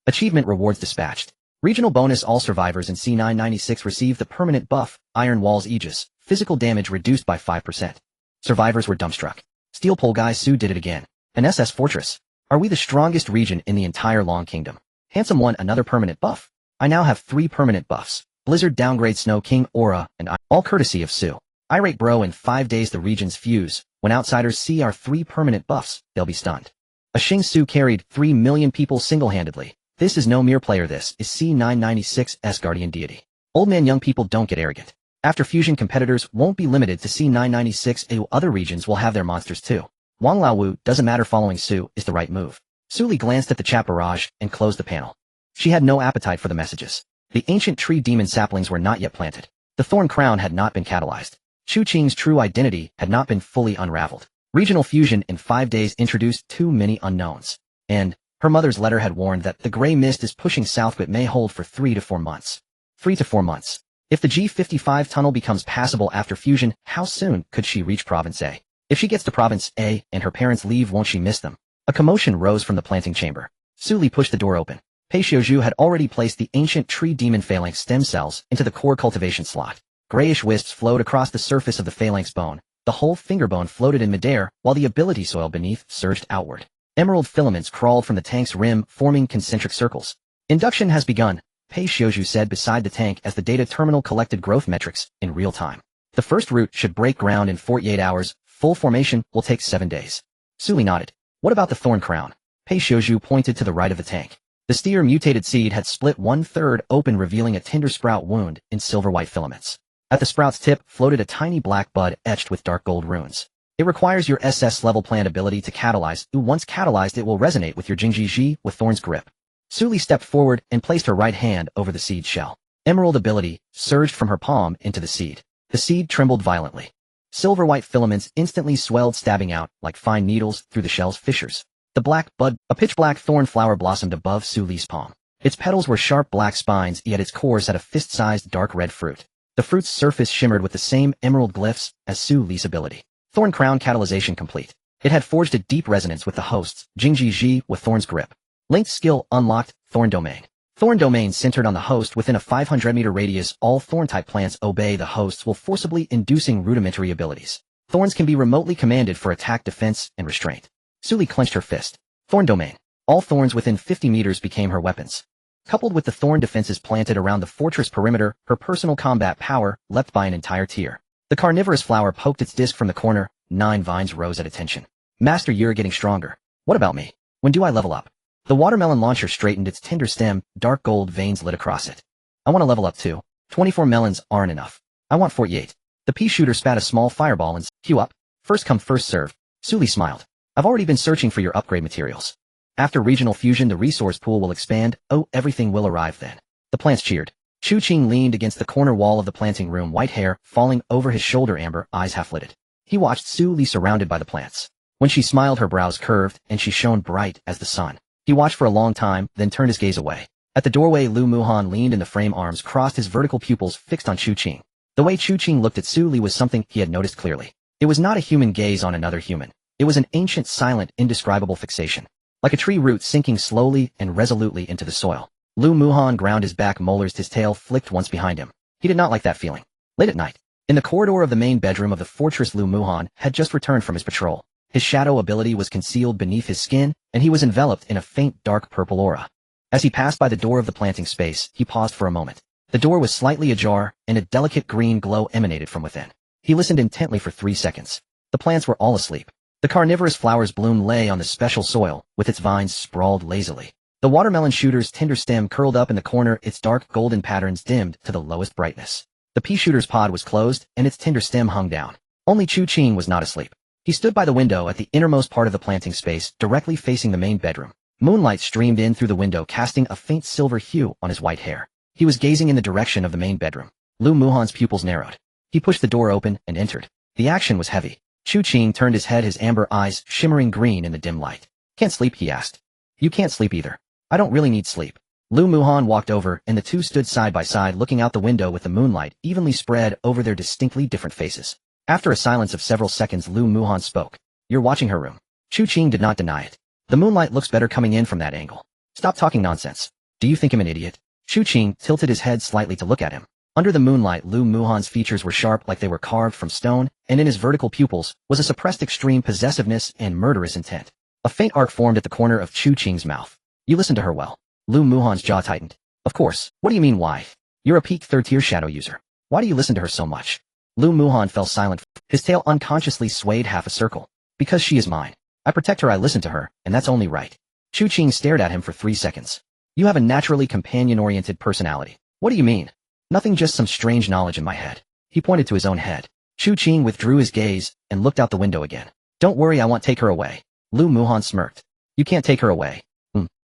Achievement rewards dispatched. Regional bonus: all survivors in C996 receive the permanent buff, Iron Wall's Aegis, physical damage reduced by 5%. Survivors were dumbstruck. Steel pole guy, Su did it again. An SS fortress. Are we the strongest region in the entire Long Kingdom? Handsome one, another permanent buff. I now have 3 permanent buffs. Blizzard downgrade, Snow King, Aura, and all courtesy of Su. Irate bro, in 5 days the regions fuse. When outsiders see our 3 permanent buffs, they'll be stunned. A Xing Su carried 3 million people single-handedly. This is no mere player, this is C996's guardian deity. Old man, young people, don't get arrogant. After fusion, competitors won't be limited to C996. Other regions will have their monsters too. Wang Laowu, doesn't matter, following Su is the right move. Su Li glanced at the chat barrage and closed the panel. She had no appetite for the messages. The ancient tree demon saplings were not yet planted. The thorn crown had not been catalyzed. Chu Qing's true identity had not been fully unraveled. Regional fusion in 5 days introduced too many unknowns. And her mother's letter had warned that the gray mist is pushing south, but may hold for 3 to 4 months. 3 to 4 months. If the G55 tunnel becomes passable after fusion, how soon could she reach Province A? If she gets to Province A and her parents leave, won't she miss them? A commotion rose from the planting chamber. Su Li pushed the door open. Pei Xiaozhu had already placed the ancient tree demon phalanx stem cells into the core cultivation slot. Grayish wisps flowed across the surface of the phalanx bone. The whole finger bone floated in midair, while the ability soil beneath surged outward. Emerald filaments crawled from the tank's rim, forming concentric circles. Induction has begun, Pei Xiaozhu said beside the tank as the data terminal collected growth metrics in real time. The first root should break ground in 48 hours. Full formation will take 7 days. Su Li nodded. What about the thorn crown? Pei Xiaozhu pointed to the right of the tank. The steer mutated seed had split 1/3 open, revealing a tender sprout wound in silver-white filaments. At the sprout's tip floated a tiny black bud etched with dark gold runes. It requires your SS-level plant ability to catalyze. Once catalyzed, it will resonate with your Jingji with Thorn's grip. Su Li stepped forward and placed her right hand over the seed shell. Emerald ability surged from her palm into the seed. The seed trembled violently. Silver-white filaments instantly swelled, stabbing out like fine needles through the shell's fissures. The black bud, a pitch-black thorn flower, blossomed above Su Li's palm. Its petals were sharp black spines, yet its cores had a fist-sized dark red fruit. The fruit's surface shimmered with the same emerald glyphs as Su Li's ability. Thorn crown catalyzation complete. It had forged a deep resonance with the host's Jingji with Thorn's grip. Linked skill unlocked, Thorn Domain. Thorn Domain centered on the host within a 500-meter radius. All Thorn-type plants obey the hosts while forcibly inducing rudimentary abilities. Thorns can be remotely commanded for attack, defense, and restraint. Su Li clenched her fist. Thorn Domain. All thorns within 50 meters became her weapons. Coupled with the thorn defenses planted around the fortress perimeter, her personal combat power leapt by an entire tier. The carnivorous flower poked its disc from the corner. 9 vines rose at attention. Master, you're getting stronger. What about me? When do I level up? The watermelon launcher straightened its tender stem, dark gold veins lit across it. I want to level up too. 24 melons aren't enough. I want 48. The pea shooter spat a small fireball and queue up. First come, first serve. Su Li smiled. I've already been searching for your upgrade materials. After regional fusion, the resource pool will expand. Oh, everything will arrive then. The plants cheered. Chu Qing leaned against the corner wall of the planting room, white hair falling over his shoulder, amber eyes half-lidded. He watched Su Li surrounded by the plants. When she smiled, her brows curved, and she shone bright as the sun. He watched for a long time, then turned his gaze away. At the doorway, Lu Muhan leaned in the frame, arms crossed, his vertical pupils fixed on Chu Qing. The way Chu Qing looked at Su Li was something he had noticed clearly. It was not a human gaze on another human. It was an ancient, silent, indescribable fixation. Like a tree root sinking slowly and resolutely into the soil. Lu Muhan ground his back molars, his tail flicked once behind him. He did not like that feeling. Late at night, in the corridor of the main bedroom of the fortress, Lu Muhan had just returned from his patrol. His shadow ability was concealed beneath his skin, and he was enveloped in a faint dark purple aura. As he passed by the door of the planting space, he paused for a moment. The door was slightly ajar, and a delicate green glow emanated from within. He listened intently for 3 seconds. The plants were all asleep. The carnivorous flower's bloom lay on the special soil, with its vines sprawled lazily. The watermelon shooter's tender stem curled up in the corner, its dark golden patterns dimmed to the lowest brightness. The pea shooter's pod was closed, and its tender stem hung down. Only Chu Qing was not asleep. He stood by the window at the innermost part of the planting space, directly facing the main bedroom. Moonlight streamed in through the window, casting a faint silver hue on his white hair. He was gazing in the direction of the main bedroom. Lu Muhan's pupils narrowed. He pushed the door open and entered. The action was heavy. Chu Qing turned his head, his amber eyes shimmering green in the dim light. "Can't sleep?" he asked. "You can't sleep either." "I don't really need sleep." Lu Muhan walked over, and the two stood side by side looking out the window with the moonlight evenly spread over their distinctly different faces. After a silence of several seconds, Lu Muhan spoke. "You're watching her room." Chu Qing did not deny it. "The moonlight looks better coming in from that angle." "Stop talking nonsense. Do you think I'm an idiot?" Chu Qing tilted his head slightly to look at him. Under the moonlight, Lu Muhan's features were sharp like they were carved from stone, and in his vertical pupils was a suppressed extreme possessiveness and murderous intent. A faint arc formed at the corner of Chu Qing's mouth. "You listen to her well." Lu Muhan's jaw tightened. "Of course. What do you mean, why? You're a peak third-tier shadow user. Why do you listen to her so much?" Lu Muhan fell silent. His tail unconsciously swayed half a circle. "Because she is mine. I protect her, I listen to her, and that's only right." Chu Qing stared at him for 3 seconds. "You have a naturally companion-oriented personality." "What do you mean?" "Nothing, just some strange knowledge in my head." He pointed to his own head. Chu Qing withdrew his gaze and looked out the window again. "Don't worry, I won't take her away." Lu Muhan smirked. "You can't take her away."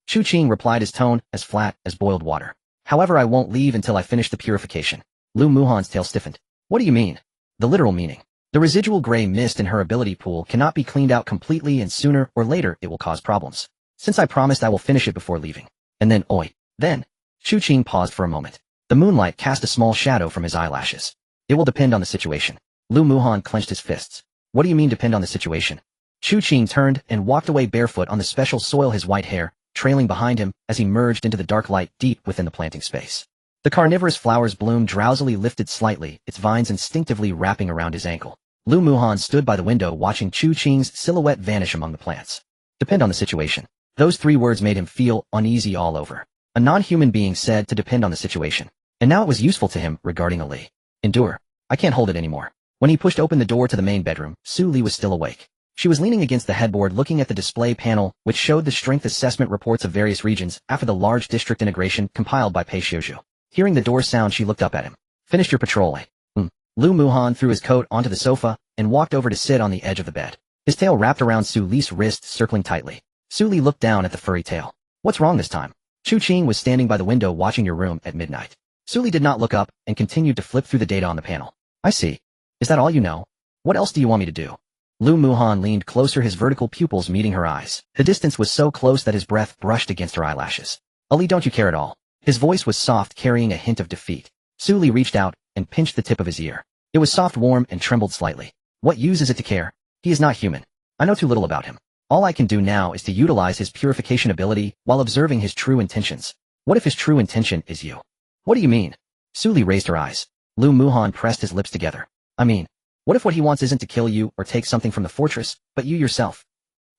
Chu Qing replied, his tone as flat as boiled water. "However, I won't leave until I finish the purification." Lu Muhan's tail stiffened. "What do you mean?" "The literal meaning. The residual gray mist in her ability pool cannot be cleaned out completely, and sooner or later it will cause problems. Since I promised, I will finish it before leaving." "And then, then?" Chu Qing paused for a moment. The moonlight cast a small shadow from his eyelashes. "It will depend on the situation." Lu Muhan clenched his fists. "What do you mean, depend on the situation?" Chu Qing turned and walked away barefoot on the special soil, his white hair trailing behind him as he merged into the dark light deep within the planting space. The carnivorous flower's bloom drowsily lifted slightly, its vines instinctively wrapping around his ankle. Lu Muhan stood by the window watching Chu Qing's silhouette vanish among the plants. Depend on the situation. Those 3 words made him feel uneasy all over. A non-human being said to depend on the situation. And now it was useful to him regarding Ali. "Endure. I can't hold it anymore." When he pushed open the door to the main bedroom, Su Li was still awake. She was leaning against the headboard looking at the display panel, which showed the strength assessment reports of various regions after the large district integration compiled by Pei Xiuzhu. Hearing the door sound, she looked up at him. "Finished your patrol, eh?" Lu Muhan threw his coat onto the sofa and walked over to sit on the edge of the bed. His tail wrapped around Su Li's wrist, circling tightly. Su Li looked down at the furry tail. "What's wrong this time?" "Chu Qing was standing by the window watching your room at midnight." Su Li did not look up and continued to flip through the data on the panel. "I see. Is that all you know? What else do you want me to do?" Lu Muhan leaned closer, his vertical pupils meeting her eyes. The distance was so close that his breath brushed against her eyelashes. "Ali, don't you care at all?" His voice was soft, carrying a hint of defeat. Su Li reached out and pinched the tip of his ear. It was soft, warm, and trembled slightly. "What use is it to care? He is not human. I know too little about him. All I can do now is to utilize his purification ability while observing his true intentions." "What if his true intention is you?" "What do you mean?" Su Li raised her eyes. Lu Muhan pressed his lips together. "I mean, what if what he wants isn't to kill you or take something from the fortress, but you yourself?"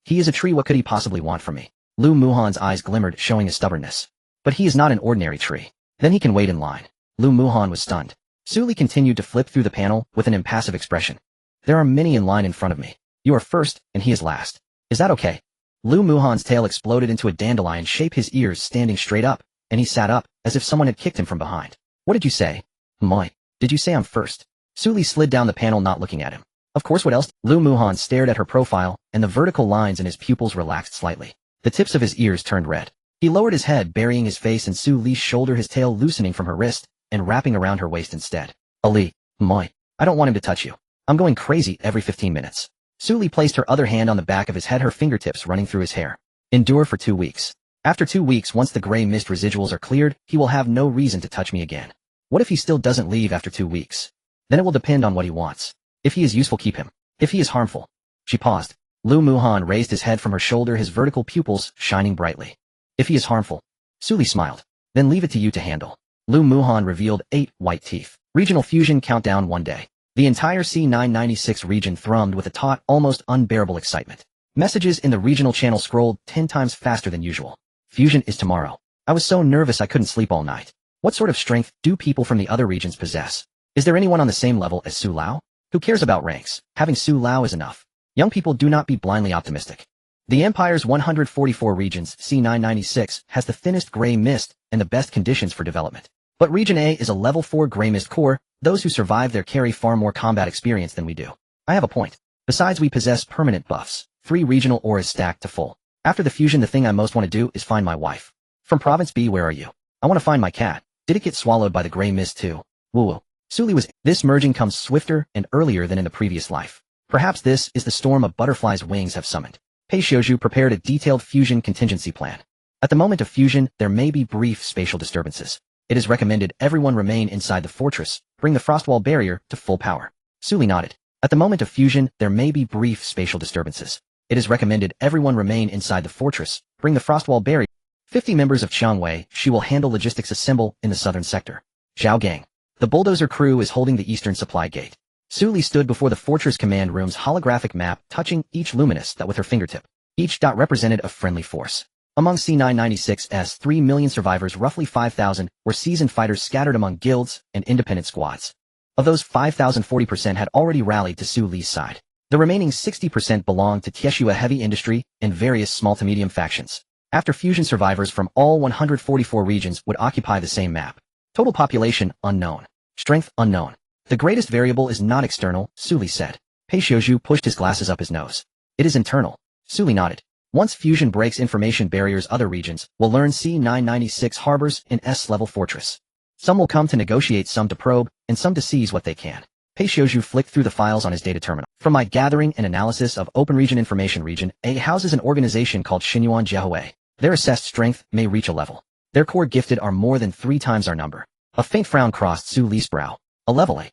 "He is a tree, what could he possibly want from me?" Lu Muhan's eyes glimmered, showing his stubbornness. "But he is not an ordinary tree. Then he can wait in line." Lu Muhan was stunned. Su Li continued to flip through the panel with an impassive expression. "There are many in line in front of me. You are first, and he is last. Is that okay?" Lu Muhan's tail exploded into a dandelion shape, his ears standing straight up, and he sat up, as if someone had kicked him from behind. "What did you say?" "Moi. Did you say I'm first?" Su Li slid down the panel, not looking at him. "Of course, what else?" Lu Muhan stared at her profile, and the vertical lines in his pupils relaxed slightly. The tips of his ears turned red. He lowered his head, burying his face in Su Li's shoulder, his tail loosening from her wrist and wrapping around her waist instead. "Ali, moi. I don't want him to touch you. I'm going crazy every 15 minutes. Su Li placed her other hand on the back of his head, her fingertips running through his hair. "Endure for 2 weeks. After 2 weeks, once the gray mist residuals are cleared, he will have no reason to touch me again. What if he still doesn't leave after 2 weeks? Then it will depend on what he wants. If he is useful, keep him. If he is harmful..." She paused. Lu Muhan raised his head from her shoulder, his vertical pupils shining brightly. "If he is harmful..." Su Li smiled. "Then leave it to you to handle." Lu Muhan revealed 8 white teeth. Regional fusion countdown 1 day. The entire C996 region thrummed with a taut, almost unbearable excitement. Messages in the regional channel scrolled 10 times faster than usual. "Fusion is tomorrow. I was so nervous I couldn't sleep all night. What sort of strength do people from the other regions possess? Is there anyone on the same level as Su Lao? Who cares about ranks? Having Su Lao is enough. Young people, do not be blindly optimistic. The Empire's 144 regions, C996, has the thinnest gray mist and the best conditions for development. But Region A is a level 4 gray mist core. Those who survive there carry far more combat experience than we do. I have a point. Besides, we possess permanent buffs, 3 regional auras stacked to full. After the fusion, the thing I most want to do is find my wife. From Province B, where are you? I want to find my cat. Did it get swallowed by the gray mist too? Woo-woo. Suli was. This merging comes swifter and earlier than in the previous life. Perhaps this is the storm a butterfly's wings have summoned. Pei Xiaozhu prepared a detailed fusion contingency plan. At the moment of fusion, there may be brief spatial disturbances. It is recommended everyone remain inside the fortress, bring the frostwall barrier to full power. Suli nodded. At the moment of fusion, there may be brief spatial disturbances. It is recommended everyone remain inside the fortress, bring the frostwall barrier. 50 members of Qiangwei, she will handle logistics, assemble in the southern sector. Zhao Gang. The bulldozer crew is holding the eastern supply gate. Suli stood before the fortress command room's holographic map, touching each luminous dot with her fingertip. Each dot represented a friendly force. Among C996's 3 million survivors, roughly 5,000 were seasoned fighters scattered among guilds and independent squads. Of those 5,000, 40% had already rallied to Su Li's side. The remaining 60% belonged to Tieshua heavy industry and various small to medium factions. After fusion, survivors from all 144 regions would occupy the same map. Total population unknown. Strength unknown. The greatest variable is not external, Suli said. Pei Xiaozhu pushed his glasses up his nose. It is internal. Suli nodded. Once fusion breaks information barriers, other regions will learn C996 harbors in S-level fortress. Some will come to negotiate, some to probe, and some to seize what they can. Pei Xiaozhu flicked through the files on his data terminal. From my gathering and analysis of Open Region Information, Region A houses an organization called Xinyuan Jiahui. Their assessed strength may reach a level. Their core gifted are more than 3 times our number. A faint frown crossed Su Li's brow. A level A.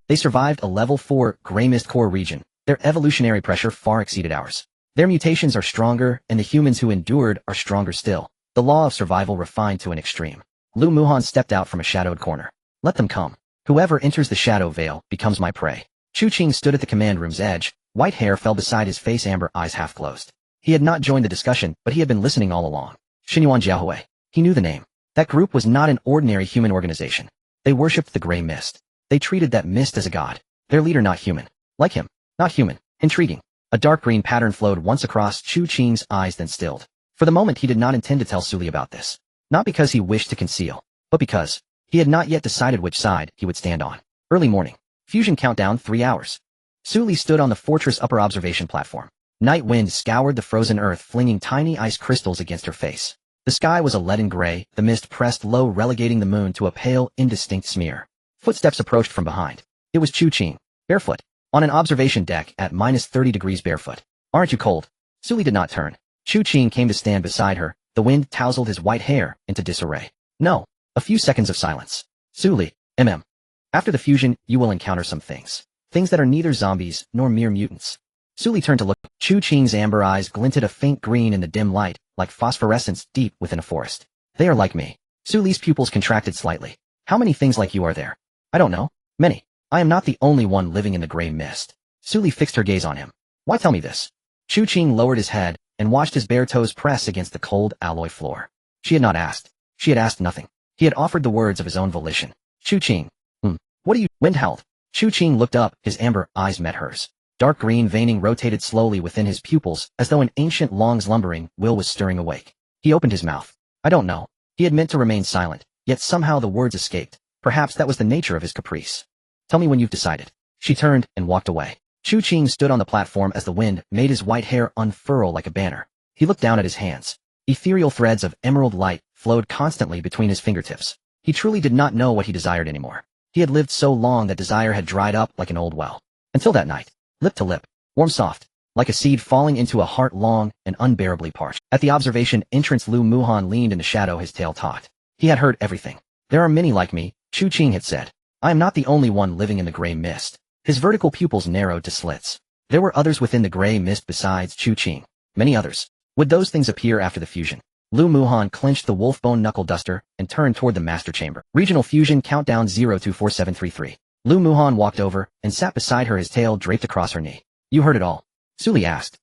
They survived a level 4 gray mist core region. Their evolutionary pressure far exceeded ours. Their mutations are stronger, and the humans who endured are stronger still. The law of survival refined to an extreme. Lu Muhan stepped out from a shadowed corner. Let them come. Whoever enters the shadow veil becomes my prey. Chu Qing stood at the command room's edge. White hair fell beside his face, amber eyes half closed. He had not joined the discussion, but he had been listening all along. Xinyuan Jiahui. He knew the name. That group was not an ordinary human organization. They worshipped the gray mist. They treated that mist as a god. Their leader not human. Like him. Not human. Intriguing. A dark green pattern flowed once across Chu Qing's eyes, then stilled. For the moment he did not intend to tell Suli about this. Not because he wished to conceal, but because he had not yet decided which side he would stand on. Early morning. Fusion countdown 3 hours. Suli stood on the fortress upper observation platform. Night wind scoured the frozen earth, flinging tiny ice crystals against her face. The sky was a leaden gray, the mist pressed low, relegating the moon to a pale, indistinct smear. Footsteps approached from behind. It was Chu Qing, barefoot, on an observation deck at -30 degrees barefoot. Aren't you cold? Suli did not turn. Chu Qing came to stand beside her. The wind tousled his white hair into disarray. No. A few seconds of silence. Suli, After the fusion, you will encounter some things. Things that are neither zombies nor mere mutants. Suli turned to look. Chu Qing's amber eyes glinted a faint green in the dim light, like phosphorescence deep within a forest. They are like me. Suli's pupils contracted slightly. How many things like you are there? I don't know. Many. I am not the only one living in the gray mist. Suli fixed her gaze on him. Why tell me this? Chu Qing lowered his head and watched his bare toes press against the cold alloy floor. She had not asked. She had asked nothing. He had offered the words of his own volition. Chu Qing. What do you— Wind howled. Chu Qing looked up, his amber eyes met hers. Dark green veining rotated slowly within his pupils, as though an ancient long slumbering will was stirring awake. He opened his mouth. I don't know. He had meant to remain silent, yet somehow the words escaped. Perhaps that was the nature of his caprice. Tell me when you've decided. She turned and walked away. Chu Qing stood on the platform as the wind made his white hair unfurl like a banner. He looked down at his hands. Ethereal threads of emerald light flowed constantly between his fingertips. He truly did not know what he desired anymore. He had lived so long that desire had dried up like an old well. Until that night. Lip to lip. Warm soft. Like a seed falling into a heart long and unbearably parched. At the observation entrance, Lu Muhan leaned in the shadow, his tail taut. He had heard everything. There are many like me, Chu Qing had said. I am not the only one living in the gray mist. His vertical pupils narrowed to slits. There were others within the gray mist besides Chu Qing. Many others. Would those things appear after the fusion? Lu Muhan clenched the wolfbone knuckle duster and turned toward the master chamber. Regional fusion countdown 024733. Lu Muhan walked over and sat beside her, his tail draped across her knee. You heard it all. Suli asked.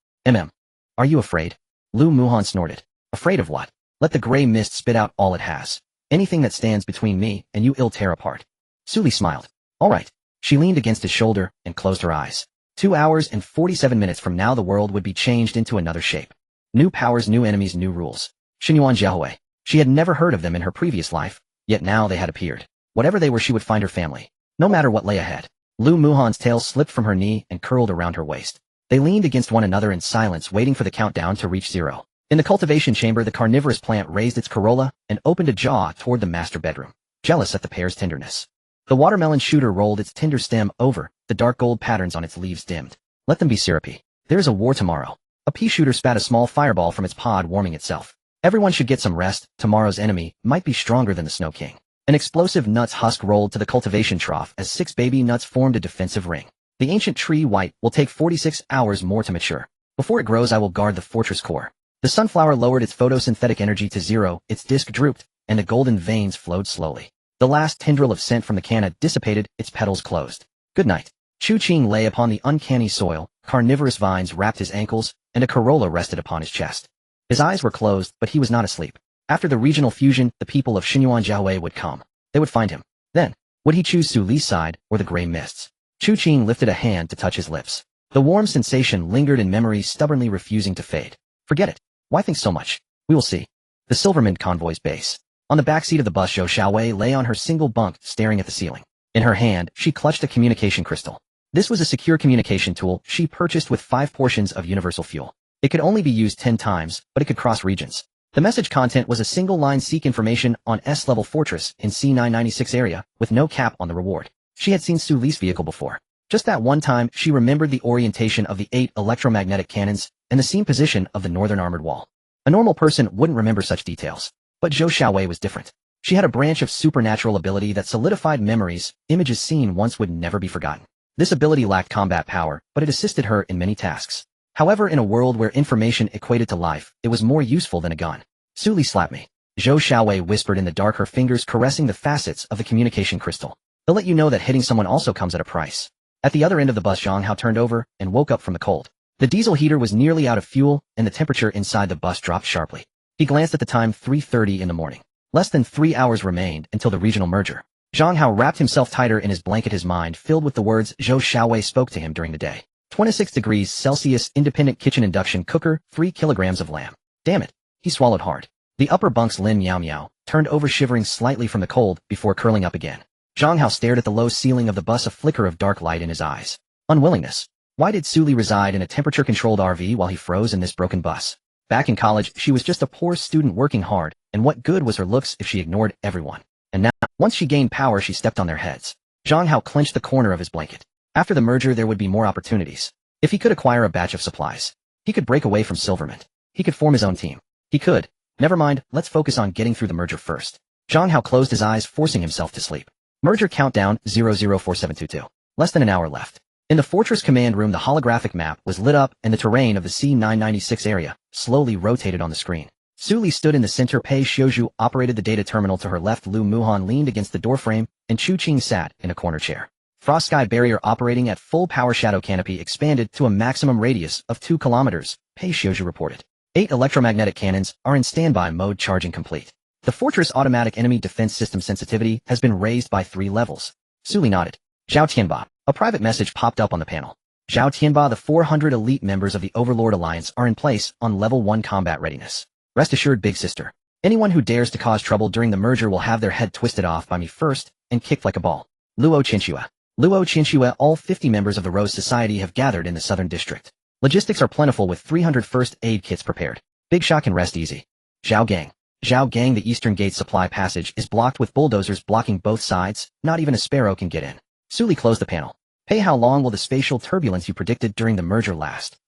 Are you afraid? Lu Muhan snorted. Afraid of what? Let the gray mist spit out all it has. Anything that stands between me and you, it'll tear apart. Suli smiled. All right. She leaned against his shoulder and closed her eyes. 2 hours and 47 minutes from now the world would be changed into another shape. New powers, new enemies, new rules. Xinyuan Jiahui. She had never heard of them in her previous life, yet now they had appeared. Whatever they were, she would find her family, no matter what lay ahead. Lu Muhan's tail slipped from her knee and curled around her waist. They leaned against one another in silence, waiting for the countdown to reach 0. In the cultivation chamber, the carnivorous plant raised its corolla and opened a jaw toward the master bedroom, jealous at the pair's tenderness. The watermelon shooter rolled its tender stem over, the dark gold patterns on its leaves dimmed. Let them be syrupy. There's a war tomorrow. A pea shooter spat a small fireball from its pod, warming itself. Everyone should get some rest. Tomorrow's enemy might be stronger than the Snow King. An explosive nuts husk rolled to the cultivation trough as 6 baby nuts formed a defensive ring. The ancient tree white will take 46 hours more to mature. Before it grows, I will guard the fortress core. The sunflower lowered its photosynthetic energy to 0, its disc drooped, and the golden veins flowed slowly. The last tendril of scent from the canna dissipated, its petals closed. Good night. Chu Qing lay upon the uncanny soil, carnivorous vines wrapped his ankles, and a corolla rested upon his chest. His eyes were closed, but he was not asleep. After the regional fusion, the people of Xinyuan Jiahui would come. They would find him. Then, would he choose Su Li's side or the gray mists? Chu Qing lifted a hand to touch his lips. The warm sensation lingered in memory, stubbornly refusing to fade. Forget it. Why think so much? We will see. The Silvermint convoy's base. On the backseat of the bus, Zhou Xiaowei lay on her single bunk, staring at the ceiling. In her hand, she clutched a communication crystal. This was a secure communication tool she purchased with 5 portions of universal fuel. It could only be used 10 times, but it could cross regions. The message content was a single line: seek information on S-level fortress in C996 area, with no cap on the reward. She had seen Su Li's vehicle before. Just that one time, she remembered the orientation of the 8 electromagnetic cannons and the seam position of the northern armored wall. A normal person wouldn't remember such details. But Zhou Xiaowei was different. She had a branch of supernatural ability that solidified memories. Images seen once would never be forgotten. This ability lacked combat power, but it assisted her in many tasks. However, in a world where information equated to life, it was more useful than a gun. Su Li slapped me. Zhou Xiaowei whispered in the dark, her fingers caressing the facets of the communication crystal. They'll let you know that hitting someone also comes at a price. At the other end of the bus, Zhang Hao turned over and woke up from the cold. The diesel heater was nearly out of fuel, and the temperature inside the bus dropped sharply. He glanced at the time, 3:30 in the morning. Less than 3 hours remained until the regional merger. Zhang Hao wrapped himself tighter in his blanket, his mind filled with the words Zhou Xiaowei spoke to him during the day. 26 degrees Celsius, independent kitchen, induction cooker, 3 kilograms of lamb. Damn it. He swallowed hard. The upper bunk's Lin Miao Miao turned over, shivering slightly from the cold, before curling up again. Zhang Hao stared at the low ceiling of the bus, a flicker of dark light in his eyes. Unwillingness. Why did Su Li reside in a temperature-controlled RV while he froze in this broken bus? Back in college, she was just a poor student working hard, and what good was her looks if she ignored everyone? And now, once she gained power, she stepped on their heads. Zhang Hao clenched the corner of his blanket. After the merger, there would be more opportunities. If he could acquire a batch of supplies, he could break away from Silvermint. He could form his own team. He could. Never mind, let's focus on getting through the merger first. Zhang Hao closed his eyes, forcing himself to sleep. Merger countdown 004722. Less than an hour left. In the fortress command room, the holographic map was lit up, and the terrain of the C996 area slowly rotated on the screen. Su Li stood in the center. Pei Xiuzhu operated the data terminal to her left. Lu Muhan leaned against the doorframe, and Chu Qing sat in a corner chair. Frost Sky barrier operating at full power. Shadow canopy expanded to a maximum radius of 2 kilometers, Pei Xiuzhu reported. 8 electromagnetic cannons are in standby mode, charging complete. The fortress automatic enemy defense system sensitivity has been raised by 3 levels. Su Li nodded. Zhao Tianba. A private message popped up on the panel. Zhao Tianba, the 400 elite members of the Overlord Alliance are in place on level 1 combat readiness. Rest assured, big sister. Anyone who dares to cause trouble during the merger will have their head twisted off by me first and kicked like a ball. Luo Qinxue. Luo Qinxue. All 50 members of the Rose Society have gathered in the southern district. Logistics are plentiful with 300 first aid kits prepared. Big Shot can rest easy. Zhao Gang. Zhao Gang. The eastern gate supply passage is blocked with bulldozers blocking both sides. Not even a sparrow can get in. Su Li closed the panel. Pei, how long will the spatial turbulence you predicted during the merger last?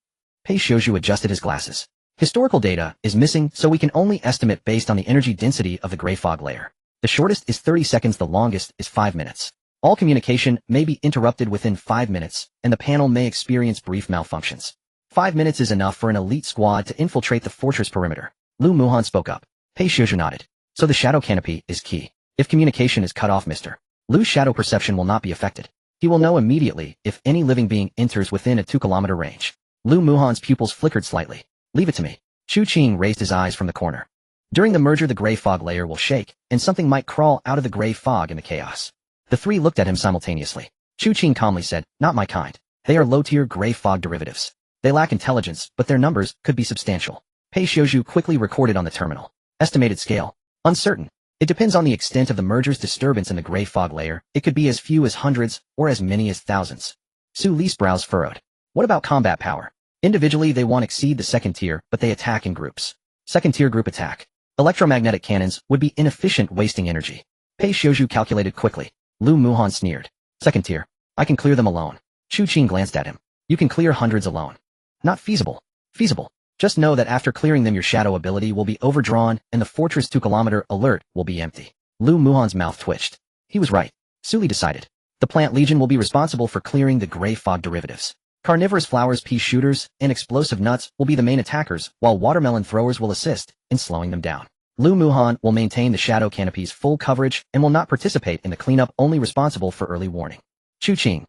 Pei Xiuzhu adjusted his glasses. Historical data is missing, so we can only estimate based on the energy density of the gray fog layer. The shortest is 30 seconds, the longest is 5 minutes. All communication may be interrupted within 5 minutes, and the panel may experience brief malfunctions. 5 minutes is enough for an elite squad to infiltrate the fortress perimeter. Lu Muhan spoke up. Pei Xiuzhu nodded. So the shadow canopy is key. If communication is cut off, Mr. Lu's shadow perception will not be affected. He will know immediately if any living being enters within a 2-kilometer range. Lu Muhan's pupils flickered slightly. Leave it to me. Chu Qing raised his eyes from the corner. During the merger, the gray fog layer will shake, and something might crawl out of the gray fog in the chaos. The 3 looked at him simultaneously. Chu Qing calmly said, not my kind. They are low-tier gray fog derivatives. They lack intelligence, but their numbers could be substantial. Pei Xiaozhu quickly recorded on the terminal. Estimated scale. Uncertain. It depends on the extent of the merger's disturbance in the gray fog layer. It could be as few as hundreds, or as many as thousands. Su Li's brows furrowed. What about combat power? Individually they won't exceed the second tier, but they attack in groups. Second tier group attack. Electromagnetic cannons would be inefficient, wasting energy. Pei Xiaozhu calculated quickly. Lu Muhan sneered. Second tier. I can clear them alone. Chu Qing glanced at him. You can clear hundreds alone. Not feasible. Feasible. Just know that after clearing them your shadow ability will be overdrawn and the fortress 2-kilometer alert will be empty. Lu Muhan's mouth twitched. He was right. Su Li decided. The Plant Legion will be responsible for clearing the gray fog derivatives. Carnivorous flowers, pea shooters, and explosive nuts will be the main attackers, while watermelon throwers will assist in slowing them down. Lu Muhan will maintain the shadow canopy's full coverage and will not participate in the cleanup, only responsible for early warning. Chu Qing.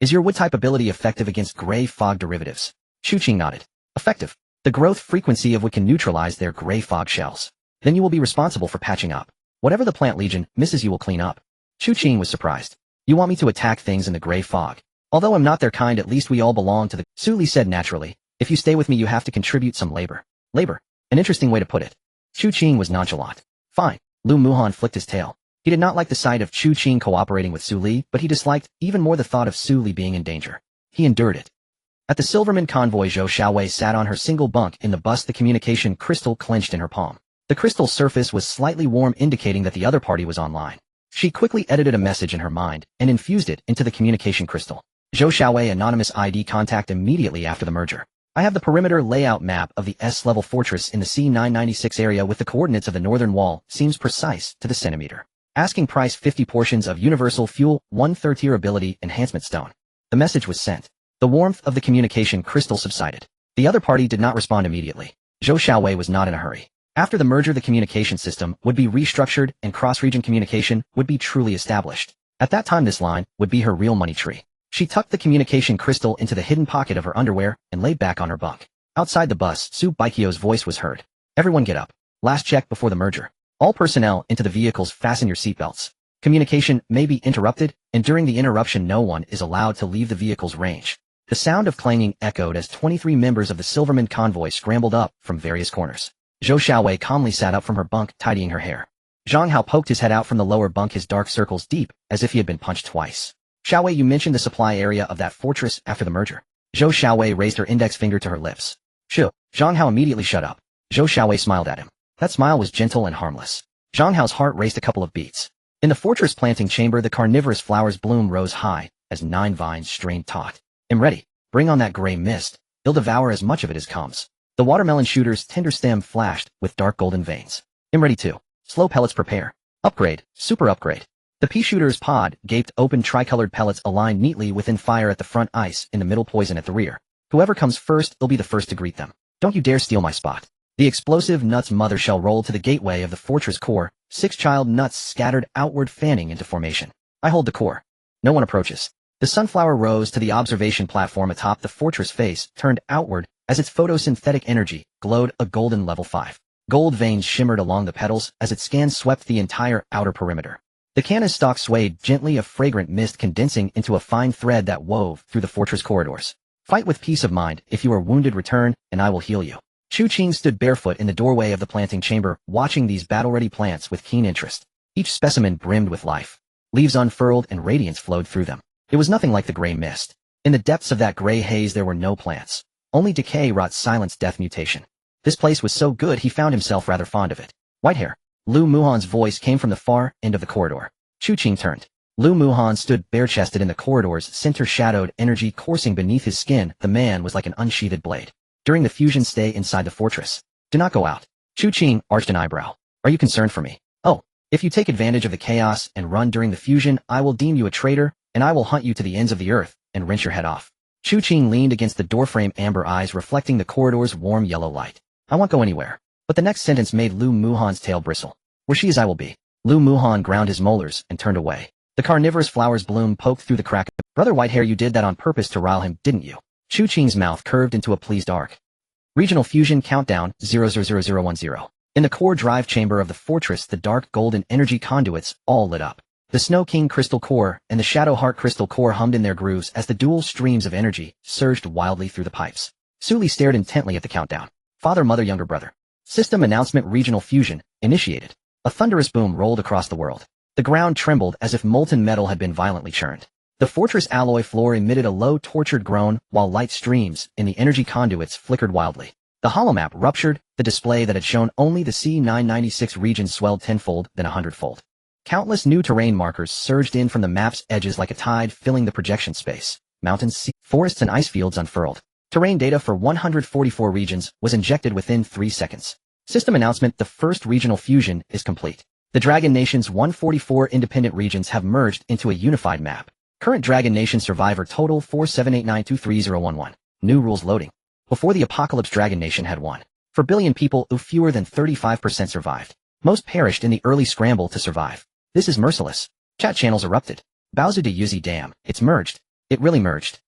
Is your wood type ability effective against gray fog derivatives? Chu Qing nodded. Effective. The growth frequency of wood can neutralize their gray fog shells. Then you will be responsible for patching up. Whatever the Plant Legion misses you will clean up. Chu Qing was surprised. You want me to attack things in the gray fog? Although I'm not their kind, at least we all belong to the— Su Li said naturally. If you stay with me you have to contribute some labor. Labor. An interesting way to put it. Chu Qing was nonchalant. Fine. Lu Muhan flicked his tail. He did not like the sight of Chu Qing cooperating with Su Li, but he disliked even more the thought of Su Li being in danger. He endured it. At the Silverman convoy, Zhou Xiaowei sat on her single bunk in the bus, the communication crystal clenched in her palm. The crystal's surface was slightly warm, indicating that the other party was online. She quickly edited a message in her mind and infused it into the communication crystal. Zhou Xiaowei, anonymous ID contact immediately after the merger. I have the perimeter layout map of the S-level fortress in the C996 area with the coordinates of the northern wall, seems precise to the centimeter. Asking price 50 portions of universal fuel, 1 third-tier ability enhancement stone. The message was sent. The warmth of the communication crystal subsided. The other party did not respond immediately. Zhou Xiaowei was not in a hurry. After the merger the communication system would be restructured and cross-region communication would be truly established. At that time this line would be her real money tree. She tucked the communication crystal into the hidden pocket of her underwear and lay back on her bunk. Outside the bus, Su Baikyo's voice was heard. Everyone get up. Last check before the merger. All personnel into the vehicles, fasten your seatbelts. Communication may be interrupted, and during the interruption no one is allowed to leave the vehicle's range. The sound of clanging echoed as 23 members of the Silverman convoy scrambled up from various corners. Zhou Xiaowei calmly sat up from her bunk, tidying her hair. Zhang Hao poked his head out from the lower bunk, his dark circles deep, as if he had been punched twice. Xiaowei, you mentioned the supply area of that fortress after the merger. Zhou Xiaowei raised her index finger to her lips. Shoo. Zhang Hao immediately shut up. Zhou Xiaowei smiled at him. That smile was gentle and harmless. Zhang Hao's heart raced a couple of beats. In the fortress planting chamber the carnivorous flowers' bloom rose high, as 9 vines strained taut. I'm ready. Bring on that gray mist. He'll devour as much of it as comes. The watermelon shooter's tender stem flashed with dark golden veins. I'm ready too. Slow pellets prepare. Upgrade. Super upgrade. The pea shooter's pod gaped open, tricolored pellets aligned neatly within fire at the front, ice in the middle, poison at the rear. Whoever comes first, will be the first to greet them. Don't you dare steal my spot. The explosive nuts mother shell rolled to the gateway of the fortress core, 6 child nuts scattered outward, fanning into formation. I hold the core. No one approaches. The sunflower rose to the observation platform atop the fortress face, turned outward, as its photosynthetic energy glowed a golden level 5. Gold veins shimmered along the petals as its scan swept the entire outer perimeter. The canna's stalk swayed gently, a fragrant mist condensing into a fine thread that wove through the fortress corridors. Fight with peace of mind. If you are wounded, return, and I will heal you. Chu Qing stood barefoot in the doorway of the planting chamber, watching these battle-ready plants with keen interest. Each specimen brimmed with life. Leaves unfurled and radiance flowed through them. It was nothing like the gray mist. In the depths of that gray haze there were no plants. Only decay wrought silence, death, mutation. This place was so good he found himself rather fond of it. White hair. Lu Muhan's voice came from the far end of the corridor. Chu Qing turned. Lu Muhan stood bare-chested in the corridor's center, shadowed energy coursing beneath his skin. The man was like an unsheathed blade. During the fusion, stay inside the fortress. Do not go out. Chu Qing arched an eyebrow. Are you concerned for me? Oh, if you take advantage of the chaos and run during the fusion, I will deem you a traitor, and I will hunt you to the ends of the earth and wrench your head off. Chu Qing leaned against the doorframe, amber eyes reflecting the corridor's warm yellow light. I won't go anywhere. But the next sentence made Lu Muhan's tail bristle. Where she is I will be. Lu Muhan ground his molars and turned away. The carnivorous flower's bloom poked through the crack. Brother Whitehair, you did that on purpose to rile him, didn't you? Chu Qing's mouth curved into a pleased arc. Regional fusion countdown 000010. In the core drive chamber of the fortress, the dark golden energy conduits all lit up. The Snow King Crystal Core and the Shadow Heart Crystal Core hummed in their grooves as the dual streams of energy surged wildly through the pipes. Suli stared intently at the countdown. Father, mother, younger brother. System announcement regional fusion initiated. A thunderous boom rolled across the world. The ground trembled as if molten metal had been violently churned. The fortress alloy floor emitted a low, tortured groan, while light streams in the energy conduits flickered wildly. The holomap ruptured, the display that had shown only the C996 region swelled tenfold, then 100-fold. Countless new terrain markers surged in from the map's edges like a tide, filling the projection space. Mountains, forests, and ice fields unfurled. Terrain data for 144 regions was injected within 3 seconds. System announcement: the first regional fusion is complete. The Dragon Nation's 144 independent regions have merged into a unified map. Current Dragon Nation survivor total 4789233011. New rules loading. Before the apocalypse, Dragon Nation had won. For billion people, fewer than 35% survived. Most perished in the early scramble to survive. This is merciless. Chat channels erupted. Bowser de Yuzi, damn, it's merged. It really merged.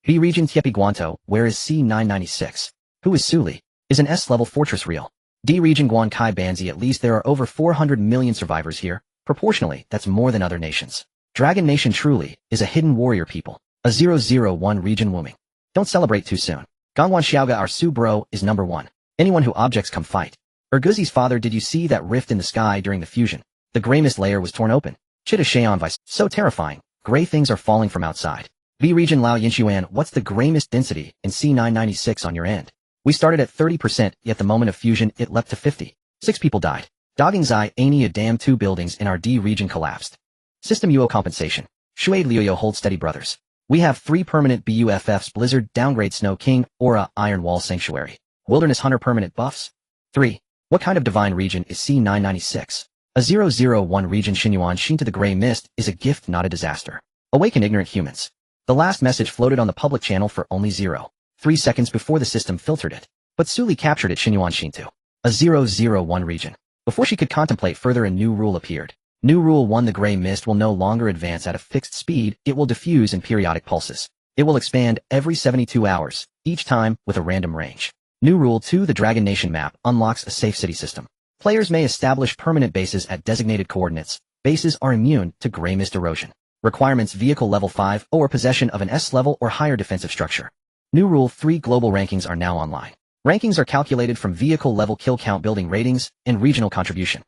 B region Tiepi Guanto, where is C996? Who is Suli? Is an S-level fortress real? D region Guan Kai Banzi, at least there are over 400 million survivors here. Proportionally, that's more than other nations. Dragon Nation truly is a hidden warrior people. A 001 region Wooming. Don't celebrate too soon. Gangwan Xiaoga, our Su bro, is number 1. Anyone who objects come fight. Erguzi's father, did you see that rift in the sky during the fusion? The gray mist layer was torn open. Chita Sheon Vice. So terrifying. Gray things are falling from outside. B region Lao Yinshuan, what's the gray mist density in C996 on your end? We started at 30%, yet the moment of fusion, it leapt to 50. 6 people died. Doggingzai, ain't a damn 2 buildings in our D region collapsed. System UO compensation. Shuade Liuyo, hold steady brothers. We have 3 permanent BUFFs: Blizzard, Downgrade, Snow King, Aura, Iron Wall, Sanctuary. Wilderness Hunter permanent buffs. 3. What kind of divine region is C996? A 001 region. Xinyuan Shin to the gray mist is a gift, not a disaster. Awaken ignorant humans. The last message floated on the public channel for only 0.3 seconds before the system filtered it. But Suli captured it. Xinyuan Shin to a 001 region. Before she could contemplate further, a new rule appeared. New Rule 1: the gray mist will no longer advance at a fixed speed, it will diffuse in periodic pulses. It will expand every 72 hours, each time with a random range. New Rule 2: the Dragon Nation map unlocks a safe city system. Players may establish permanent bases at designated coordinates. Bases are immune to gray mist erosion. Requirements: vehicle level 5 or possession of an S-level or higher defensive structure. New Rule 3: global rankings are now online. Rankings are calculated from vehicle level, kill count, building ratings, and regional contribution.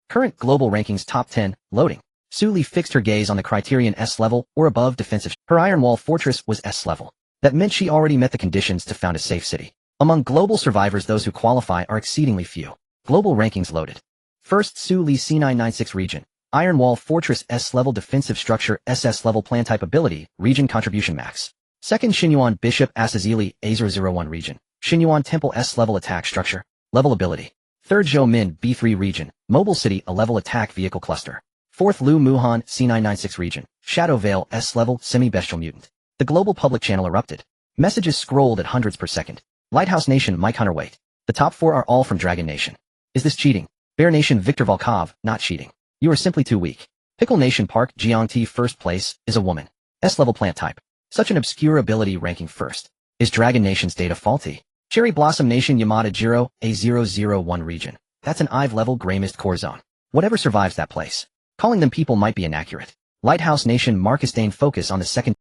Current global rankings: top 10, loading. Suli fixed her gaze on the criterion S-level or above defensive. Her Iron Wall fortress was S-level. That meant she already met the conditions to found a safe city. Among global survivors, those who qualify are exceedingly few. Global rankings loaded. First, Suli C996 region. Iron Wall fortress, S-level defensive structure, SS level plan type ability, region contribution max. Second, Xinyuan Bishop Asazili, A001 region. Xinyuan Temple, S-level attack structure, level ability. Third, Zhou Min B3 region, Mobile City, a level attack vehicle cluster. Fourth, Lu Muhan C996 region, Shadow Veil, S-level semi-bestial mutant. The global public channel erupted. Messages scrolled at hundreds per second. Lighthouse Nation Mike Hunter, wait. The top 4 are all from Dragon Nation. Is this cheating? Bear Nation Victor Volkov, not cheating. You are simply too weak. Pickle Nation Park Jiangti first place is a woman. S-level plant type. Such an obscure ability ranking first. Is Dragon Nation's data faulty? Cherry Blossom Nation Yamada Jiro, A001 region. That's an IV level gray mist core zone. Whatever survives that place. Calling them people might be inaccurate. Lighthouse Nation Marcus Dane, focus on the second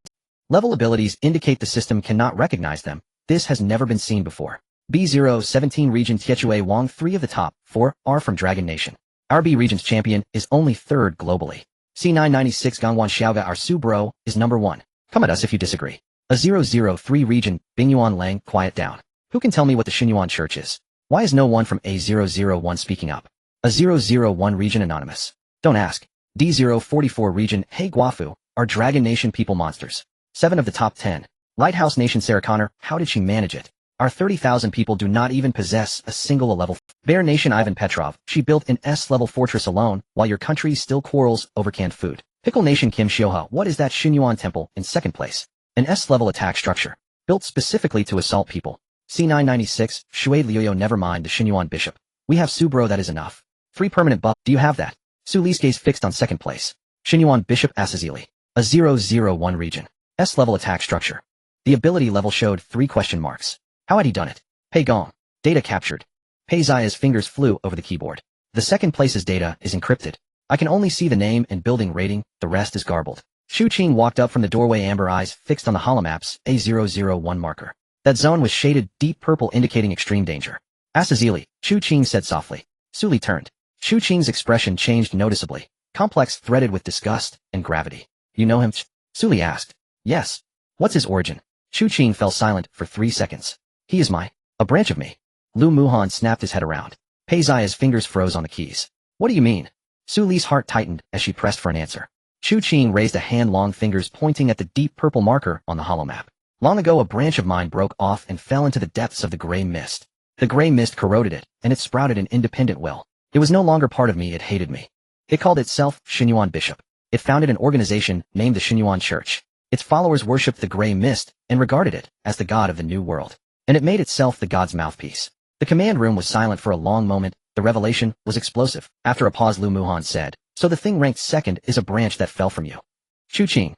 level abilities indicate the system cannot recognize them. This has never been seen before. B017 region Tiechue Wang, 3 of the top 4 are from Dragon Nation. Our B region's champion is only 3rd globally. C996 Gangwan Xiaoga, our Su bro, is number 1. Come at us if you disagree. A 003 region, Bingyuan Lang, quiet down. Who can tell me what the Xinyuan Church is? Why is no one from A001 speaking up? A 001 region anonymous. Don't ask. D044 region, hey Guafu, are Dragon Nation people monsters. 7 of the top 10. Lighthouse Nation Sarah Connor, how did she manage it? Our 30,000 people do not even possess a single A-level. Bear Nation Ivan Petrov, she built an S-level fortress alone, while your country still quarrels over canned food. Pickle Nation Kim Shioha, what is that Xinyuan temple in 2nd place? An S-level attack structure, built specifically to assault people. C996, Shuade Liuyo, never mind the Xinyuan Bishop. We have Subro, that is enough. 3 permanent buff, do you have that? Su Li's gaze fixed on 2nd place. Xinyuan Bishop Asazili. A 001 region. S-level attack structure. The ability level showed 3 question marks. How had he done it? Pei Gong. Data captured. Pei Zaya's fingers flew over the keyboard. The 2nd place's data is encrypted. I can only see the name and building rating, the rest is garbled. Shu Qing walked up from the doorway, amber eyes fixed on the holomap's A001 marker. That zone was shaded deep purple indicating extreme danger. Asazili, Shu Qing said softly. Suli turned. Shu Qing's expression changed noticeably, complex threaded with disgust and gravity. You know him? Suli asked. Yes. What's his origin? Shu Qing fell silent for 3 seconds. He is a branch of me. Lu Muhan snapped his head around. Pei Ziya's fingers froze on the keys. What do you mean? Su Li's heart tightened as she pressed for an answer. Shu Qing raised a hand, long fingers pointing at the deep purple marker on the holomap. Long ago a branch of mine broke off and fell into the depths of the gray mist. The gray mist corroded it, and it sprouted an independent will. It was no longer part of me, it hated me. It called itself Xinyuan Bishop. It founded an organization named the Xinyuan Church. Its followers worshipped the gray mist and regarded it as the god of the new world. And it made itself the god's mouthpiece. The command room was silent for a long moment. The revelation was explosive. After a pause, Lu Muhan said, so the thing ranked second is a branch that fell from you. Shu Qing.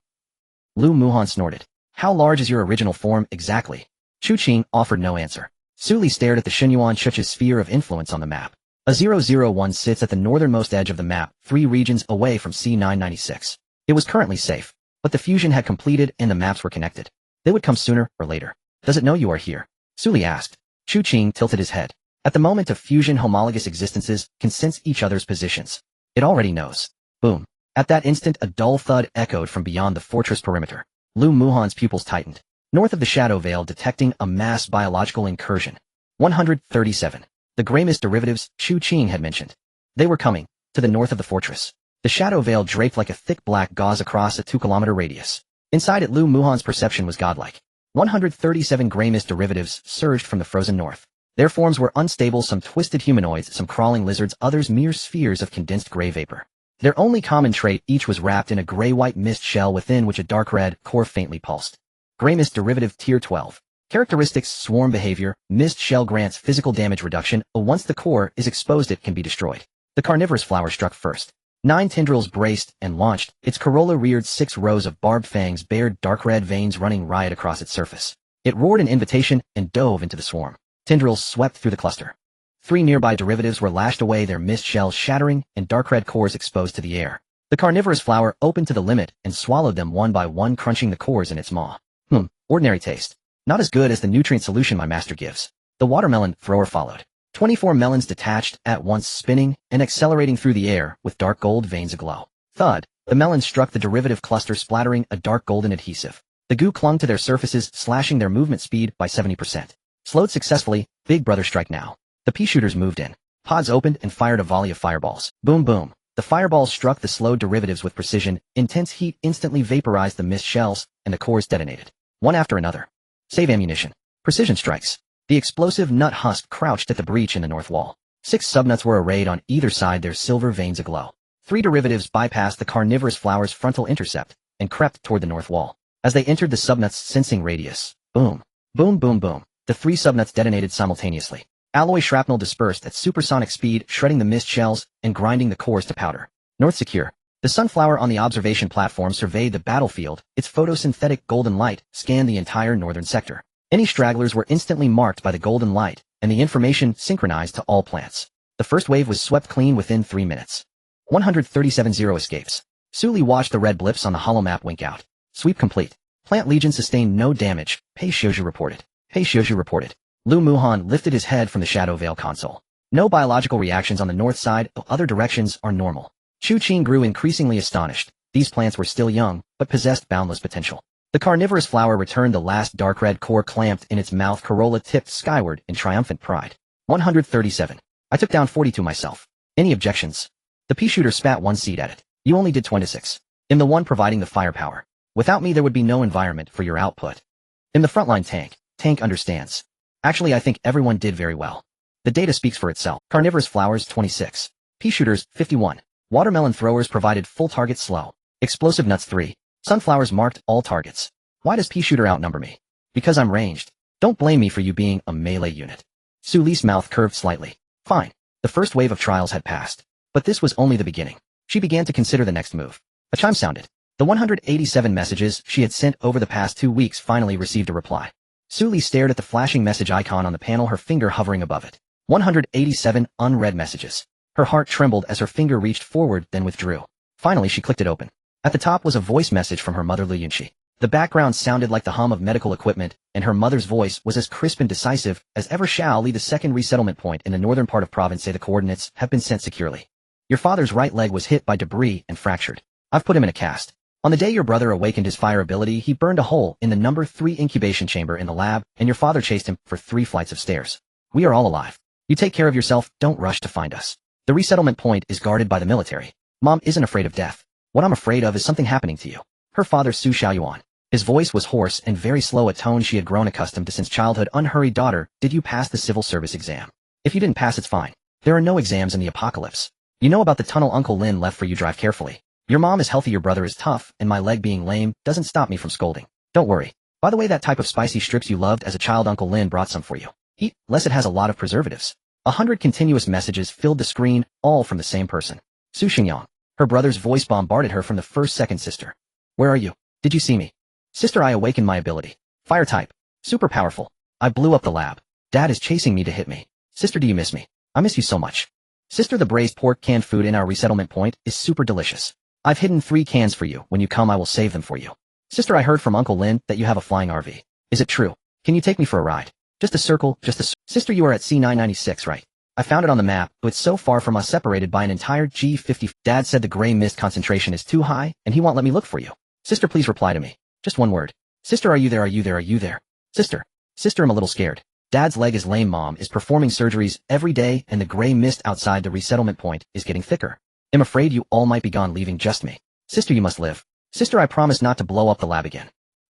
Lu Muhan snorted. How large is your original form exactly? Shu Qing offered no answer. Su Li stared at the Xinyuan Church's sphere of influence on the map. A 001 sits at the northernmost edge of the map, 3 regions away from C996. It was currently safe, but the fusion had completed and the maps were connected. They would come sooner or later. Does it know you are here? Su Li asked. Shu Qing tilted his head. At the moment of fusion, homologous existences can sense each other's positions. It already knows. Boom. At that instant, a dull thud echoed from beyond the fortress perimeter. Lu Muhan's pupils tightened. North of the Shadow Veil, detecting a mass biological incursion. 137. The Greymist derivatives Shu Qing had mentioned. They were coming, to the north of the fortress. The Shadow Veil draped like a thick black gauze across a 2-kilometer radius. Inside it, Lu Muhan's perception was godlike. 137 Greymist derivatives surged from the frozen north. Their forms were unstable, some twisted humanoids, some crawling lizards, others mere spheres of condensed gray vapor. Their only common trait, each was wrapped in a gray-white mist shell within which a dark red core faintly pulsed. Greymist derivative Tier 12. Characteristics: swarm behavior, mist shell grants physical damage reduction, once the core is exposed it can be destroyed. The carnivorous flower struck first. 9 tendrils braced and launched, its corolla reared 6 rows of barbed fangs bared dark red veins running riot across its surface. It roared an invitation and dove into the swarm. Tendrils swept through the cluster. 3 nearby derivatives were lashed away, their mist shells shattering and dark red cores exposed to the air. The carnivorous flower opened to the limit and swallowed them one by one, crunching the cores in its maw. Ordinary taste. Not as good as the nutrient solution my master gives. The watermelon thrower followed. 24 melons detached, at once spinning and accelerating through the air with dark gold veins aglow. Thud. The melons struck the derivative cluster, splattering a dark golden adhesive. The goo clung to their surfaces, slashing their movement speed by 70%. Slowed successfully, Big Brother strike now. The pea shooters moved in. Pods opened and fired a volley of fireballs. Boom boom. The fireballs struck the slowed derivatives with precision. Intense heat instantly vaporized the mist shells, and the cores detonated. One after another. Save ammunition. Precision strikes. The explosive nut husk crouched at the breach in the north wall. 6 subnuts were arrayed on either side, their silver veins aglow. 3 derivatives bypassed the carnivorous flower's frontal intercept and crept toward the north wall. As they entered the subnut's sensing radius, boom, boom boom boom, the 3 subnuts detonated simultaneously. Alloy shrapnel dispersed at supersonic speed, shredding the mist shells and grinding the cores to powder. North secure. The sunflower on the observation platform surveyed the battlefield. Its photosynthetic golden light scanned the entire northern sector. Any stragglers were instantly marked by the golden light, and the information synchronized to all plants. The first wave was swept clean within 3 minutes. 137 zero escapes. Su Li watched the red blips on the holomap wink out. Sweep complete. Plant Legion sustained no damage, Pei Xiuzhu reported. Lu Muhan lifted his head from the Shadow Veil console. No biological reactions on the north side, other directions are normal. Shu Qing grew increasingly astonished. These plants were still young, but possessed boundless potential. The carnivorous flower returned the last dark red core clamped in its mouth, corolla tipped skyward in triumphant pride. 137. I took down 42 myself. Any objections? The pea shooter spat 1 seed at it. You only did 26. I'm the one providing the firepower. Without me there would be no environment for your output. In the frontline tank understands. Actually I think everyone did very well. The data speaks for itself. Carnivorous flowers 26. Pea shooters 51. Watermelon throwers provided full target slow. Explosive nuts 3. Sunflowers marked all targets. Why does pea shooter outnumber me? Because I'm ranged. Don't blame me for you being a melee unit. Su Li's mouth curved slightly. Fine. The first wave of trials had passed. But this was only the beginning. She began to consider the next move. A chime sounded. The 187 messages she had sent over the past 2 weeks finally received a reply. Su Li stared at the flashing message icon on the panel, her finger hovering above it. 187 unread messages. Her heart trembled as her finger reached forward then withdrew. Finally she clicked it open. At the top was a voice message from her mother Lu Yunqi. The background sounded like the hum of medical equipment, and her mother's voice was as crisp and decisive as ever. Shall Li, the second resettlement point in the northern part of province, say the coordinates have been sent securely. Your father's right leg was hit by debris and fractured. I've put him in a cast. On the day your brother awakened his fire ability, he burned a hole in the number 3 incubation chamber in the lab, and your father chased him for 3 flights of stairs. We are all alive. You take care of yourself, don't rush to find us. The resettlement point is guarded by the military. Mom isn't afraid of death. What I'm afraid of is something happening to you. Her father Su Xiaoyuan. His voice was hoarse and very slow, a tone she had grown accustomed to since childhood. Unhurried daughter, did you pass the civil service exam? If you didn't pass, it's fine. There are no exams in the apocalypse. You know about the tunnel Uncle Lin left for you. Drive carefully. Your mom is healthy, your brother is tough, and my leg being lame doesn't stop me from scolding. Don't worry. By the way, that type of spicy strips you loved as a child, Uncle Lin brought some for you. Eat, less it has a lot of preservatives. 100 continuous messages filled the screen, all from the same person. Su Xingyang. Her brother's voice bombarded her from the first second. Sister. Where are you? Did you see me? Sister, I awakened my ability. Fire type. Super powerful. I blew up the lab. Dad is chasing me to hit me. Sister, do you miss me? I miss you so much. Sister, the braised pork canned food in our resettlement point is super delicious. I've hidden 3 cans for you. When you come, I will save them for you. Sister, I heard from Uncle Lin that you have a flying RV. Is it true? Can you take me for a ride? Just a circle, Sister, you are at C996, right? I found it on the map, but it's so far from us, separated by an entire G50. Dad said the gray mist concentration is too high, and he won't let me look for you. Sister, please reply to me. Just one word. Sister, are you there? Are you there? Are you there? Sister. Sister, I'm a little scared. Dad's leg is lame. Mom is performing surgeries every day, and the gray mist outside the resettlement point is getting thicker. I'm afraid you all might be gone, leaving just me. Sister, you must live. Sister, I promise not to blow up the lab again.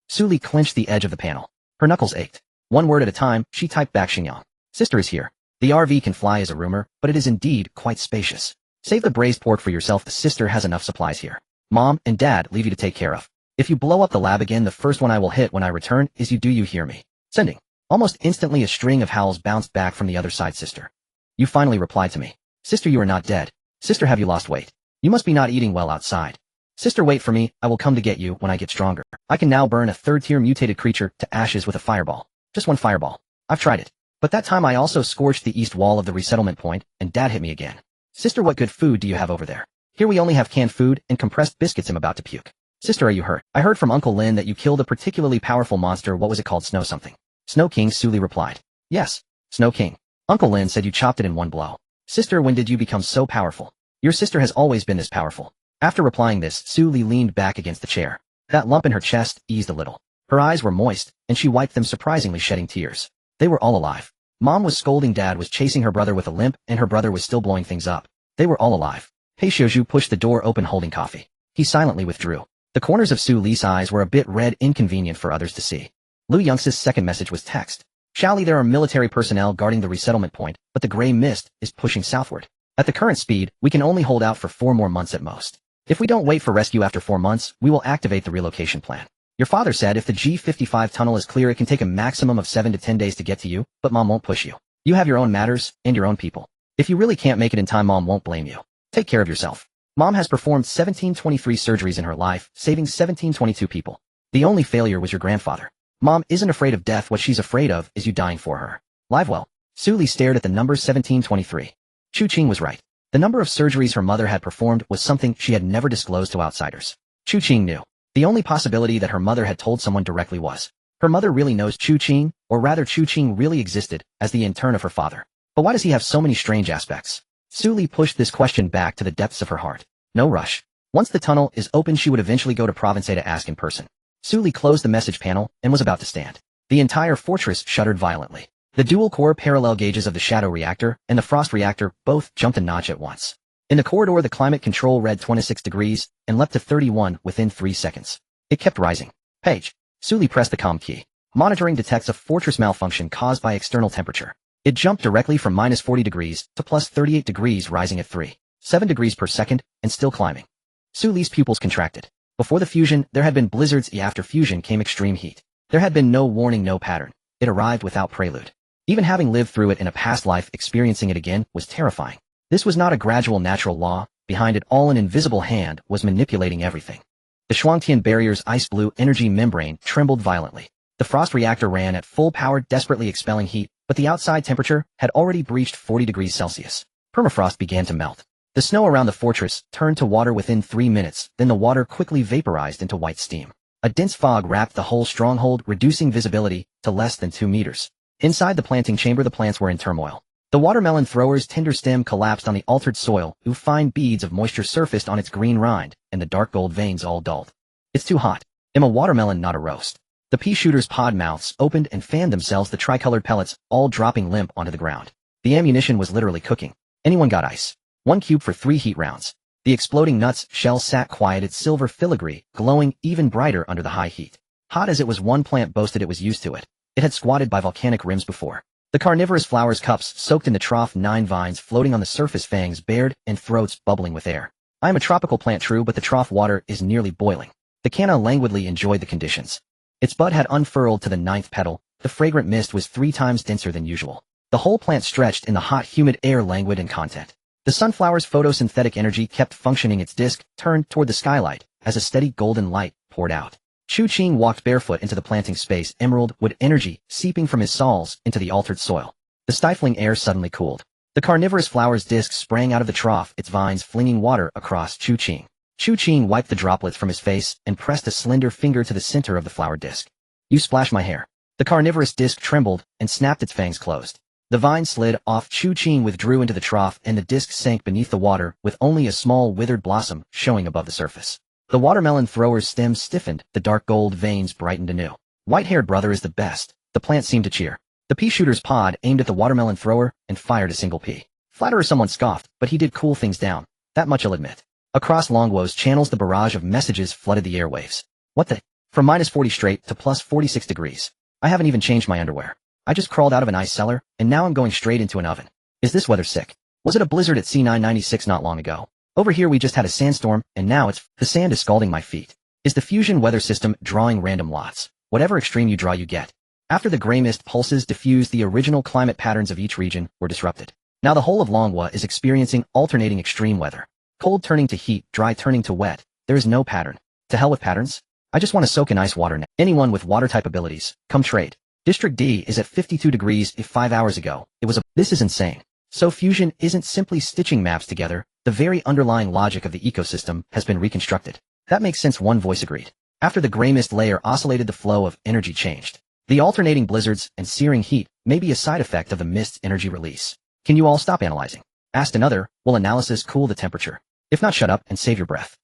Su Li clenched the edge of the panel. Her knuckles ached. One word at a time, she typed back. Xingyang. Sister is here. The RV can fly as a rumor, but it is indeed quite spacious. Save the braised pork for yourself. The sister has enough supplies here. Mom and Dad leave you to take care of. If you blow up the lab again, the first one I will hit when I return is you. Do you hear me? Sending. Almost instantly a string of howls bounced back from the other side. Sister. You finally replied to me. Sister, you are not dead. Sister, have you lost weight? You must be not eating well outside. Sister, wait for me, I will come to get you when I get stronger. I can now burn a 3rd-tier mutated creature to ashes with a fireball. Just one fireball. I've tried it. But that time I also scorched the east wall of the resettlement point, and Dad hit me again. Sister, what good food do you have over there? Here we only have canned food and compressed biscuits. I'm about to puke. Sister, are you hurt? I heard from Uncle Lin that you killed a particularly powerful monster. What was it called? Snow something. Snow King, Su Li replied. Yes, Snow King. Uncle Lin said you chopped it in one blow. Sister, when did you become so powerful? Your sister has always been this powerful. After replying this, Su Li leaned back against the chair. That lump in her chest eased a little. Her eyes were moist, and she wiped them, surprisingly shedding tears. They were all alive. Mom was scolding, Dad was chasing her brother with a limp, and her brother was still blowing things up. They were all alive. Pei Xiuzhu pushed the door open holding coffee. He silently withdrew. The corners of Su Li's eyes were a bit red, inconvenient for others to see. Lu Yongxi's second message was text. Xiaoli, there are military personnel guarding the resettlement point, but the gray mist is pushing southward. At the current speed, we can only hold out for 4 more months at most. If we don't wait for rescue after 4 months, we will activate the relocation plan. Your father said if the G55 tunnel is clear, it can take a maximum of 7 to 10 days to get to you, but Mom won't push you. You have your own matters, and your own people. If you really can't make it in time, Mom won't blame you. Take care of yourself. Mom has performed 1723 surgeries in her life, saving 1722 people. The only failure was your grandfather. Mom isn't afraid of death, what she's afraid of is you dying for her. Live well. Su Li stared at the number 1723. Chu Qing was right. The number of surgeries her mother had performed was something she had never disclosed to outsiders. Chu Qing knew. The only possibility that her mother had told someone directly was, her mother really knows Chu Qing, or rather Chu Qing really existed as the intern of her father. But why does he have so many strange aspects? Su Li pushed this question back to the depths of her heart. No rush. Once the tunnel is open, she would eventually go to Province A to ask in person. Su Li closed the message panel and was about to stand. The entire fortress shuddered violently. The dual-core parallel gauges of the shadow reactor and the frost reactor both jumped a notch at once. In the corridor, the climate control read 26 degrees and leapt to 31 within 3 seconds. It kept rising. Page. Su Li pressed the comm key. Monitoring detects a fortress malfunction caused by external temperature. It jumped directly from minus 40 degrees to plus 38 degrees, rising at 3.7 degrees per second and still climbing. Su Li's pupils contracted. Before the fusion, there had been blizzards. After fusion came extreme heat. There had been no warning, no pattern. It arrived without prelude. Even having lived through it in a past life, experiencing it again was terrifying. This was not a gradual natural law. Behind it all, an invisible hand was manipulating everything. The Shuangtian barrier's ice blue energy membrane trembled violently. The frost reactor ran at full power, desperately expelling heat, but the outside temperature had already breached 40 degrees Celsius. Permafrost began to melt. The snow around the fortress turned to water within 3 minutes, then the water quickly vaporized into white steam. A dense fog wrapped the whole stronghold, reducing visibility to less than 2 meters. Inside the planting chamber, the plants were in turmoil. The watermelon thrower's tender stem collapsed on the altered soil, fine beads of moisture surfaced on its green rind, and the dark gold veins all dulled. It's too hot. I'm a watermelon, not a roast. The pea shooter's pod mouths opened and fanned themselves, the tricolored pellets all dropping limp onto the ground. The ammunition was literally cooking. Anyone got ice? 1 cube for 3 heat rounds. The exploding nuts shell sat quiet, its silver filigree glowing even brighter under the high heat. Hot as it was, one plant boasted it was used to it. It had squatted by volcanic rims before. The carnivorous flowers' cups soaked in the trough, 9 vines floating on the surface, fangs bared and throats bubbling with air. I am a tropical plant, true, but the trough water is nearly boiling. The canna languidly enjoyed the conditions. Its bud had unfurled to the 9th petal. The fragrant mist was 3 times denser than usual. The whole plant stretched in the hot, humid air, languid and content. The sunflower's photosynthetic energy kept functioning, its disc turned toward the skylight as a steady golden light poured out. Chu Ching walked barefoot into the planting space, emerald wood energy seeping from his soles into the altered soil. The stifling air suddenly cooled. The carnivorous flower's disc sprang out of the trough, its vines flinging water across Chu Ching. Chu Ching wiped the droplets from his face and pressed a slender finger to the center of the flower disc. You splash my hair. The carnivorous disc trembled and snapped, its fangs closed. The vine slid off, Chu Ching withdrew into the trough, and the disc sank beneath the water with only a small withered blossom showing above the surface. The watermelon thrower's stem stiffened, the dark gold veins brightened anew. White-haired brother is the best, the plant seemed to cheer. The pea shooter's pod aimed at the watermelon thrower and fired a single pea. Flatterer, someone scoffed, but he did cool things down. That much I'll admit. Across Longwo's channels, the barrage of messages flooded the airwaves. What the? From -40 straight to +46 degrees. I haven't even changed my underwear. I just crawled out of an ice cellar, and now I'm going straight into an oven. Is this weather sick? Was it a blizzard at C996 not long ago? Over here we just had a sandstorm, and now the sand is scalding my feet. Is the fusion weather system drawing random lots? Whatever extreme you draw, you get. After the gray mist pulses diffused, the original climate patterns of each region were disrupted. Now the whole of Longwa is experiencing alternating extreme weather. Cold turning to heat, dry turning to wet. There is no pattern. To hell with patterns. I just want to soak in ice water now. Anyone with water-type abilities, come trade. District D is at 52 degrees if 5 hours ago it was This is insane. So fusion isn't simply stitching maps together, the very underlying logic of the ecosystem has been reconstructed. That makes sense, one voice agreed. After the gray mist layer oscillated, the flow of energy changed. The alternating blizzards and searing heat may be a side effect of the mist's energy release. Can you all stop analyzing? Asked another, will analysis cool the temperature? If not, shut up and save your breath.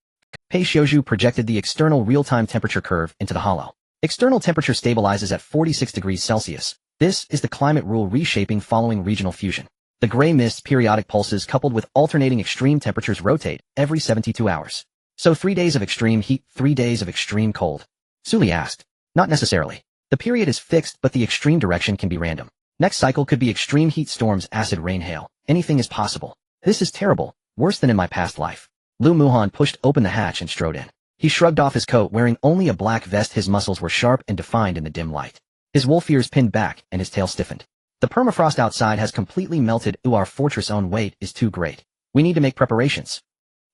Pei Xiuju projected the external real-time temperature curve into the hollow. External temperature stabilizes at 46 degrees Celsius. This is the climate rule reshaping following regional fusion. The gray mist's periodic pulses coupled with alternating extreme temperatures rotate every 72 hours. So 3 days of extreme heat, 3 days of extreme cold. Suli asked. Not necessarily. The period is fixed, but the extreme direction can be random. Next cycle could be extreme heat, storms, acid rain, hail. Anything is possible. This is terrible. Worse than in my past life. Lu Muhan pushed open the hatch and strode in. He shrugged off his coat, wearing only a black vest. His muscles were sharp and defined in the dim light. His wolf ears pinned back and his tail stiffened. The permafrost outside has completely melted. Our fortress' own weight is too great. We need to make preparations.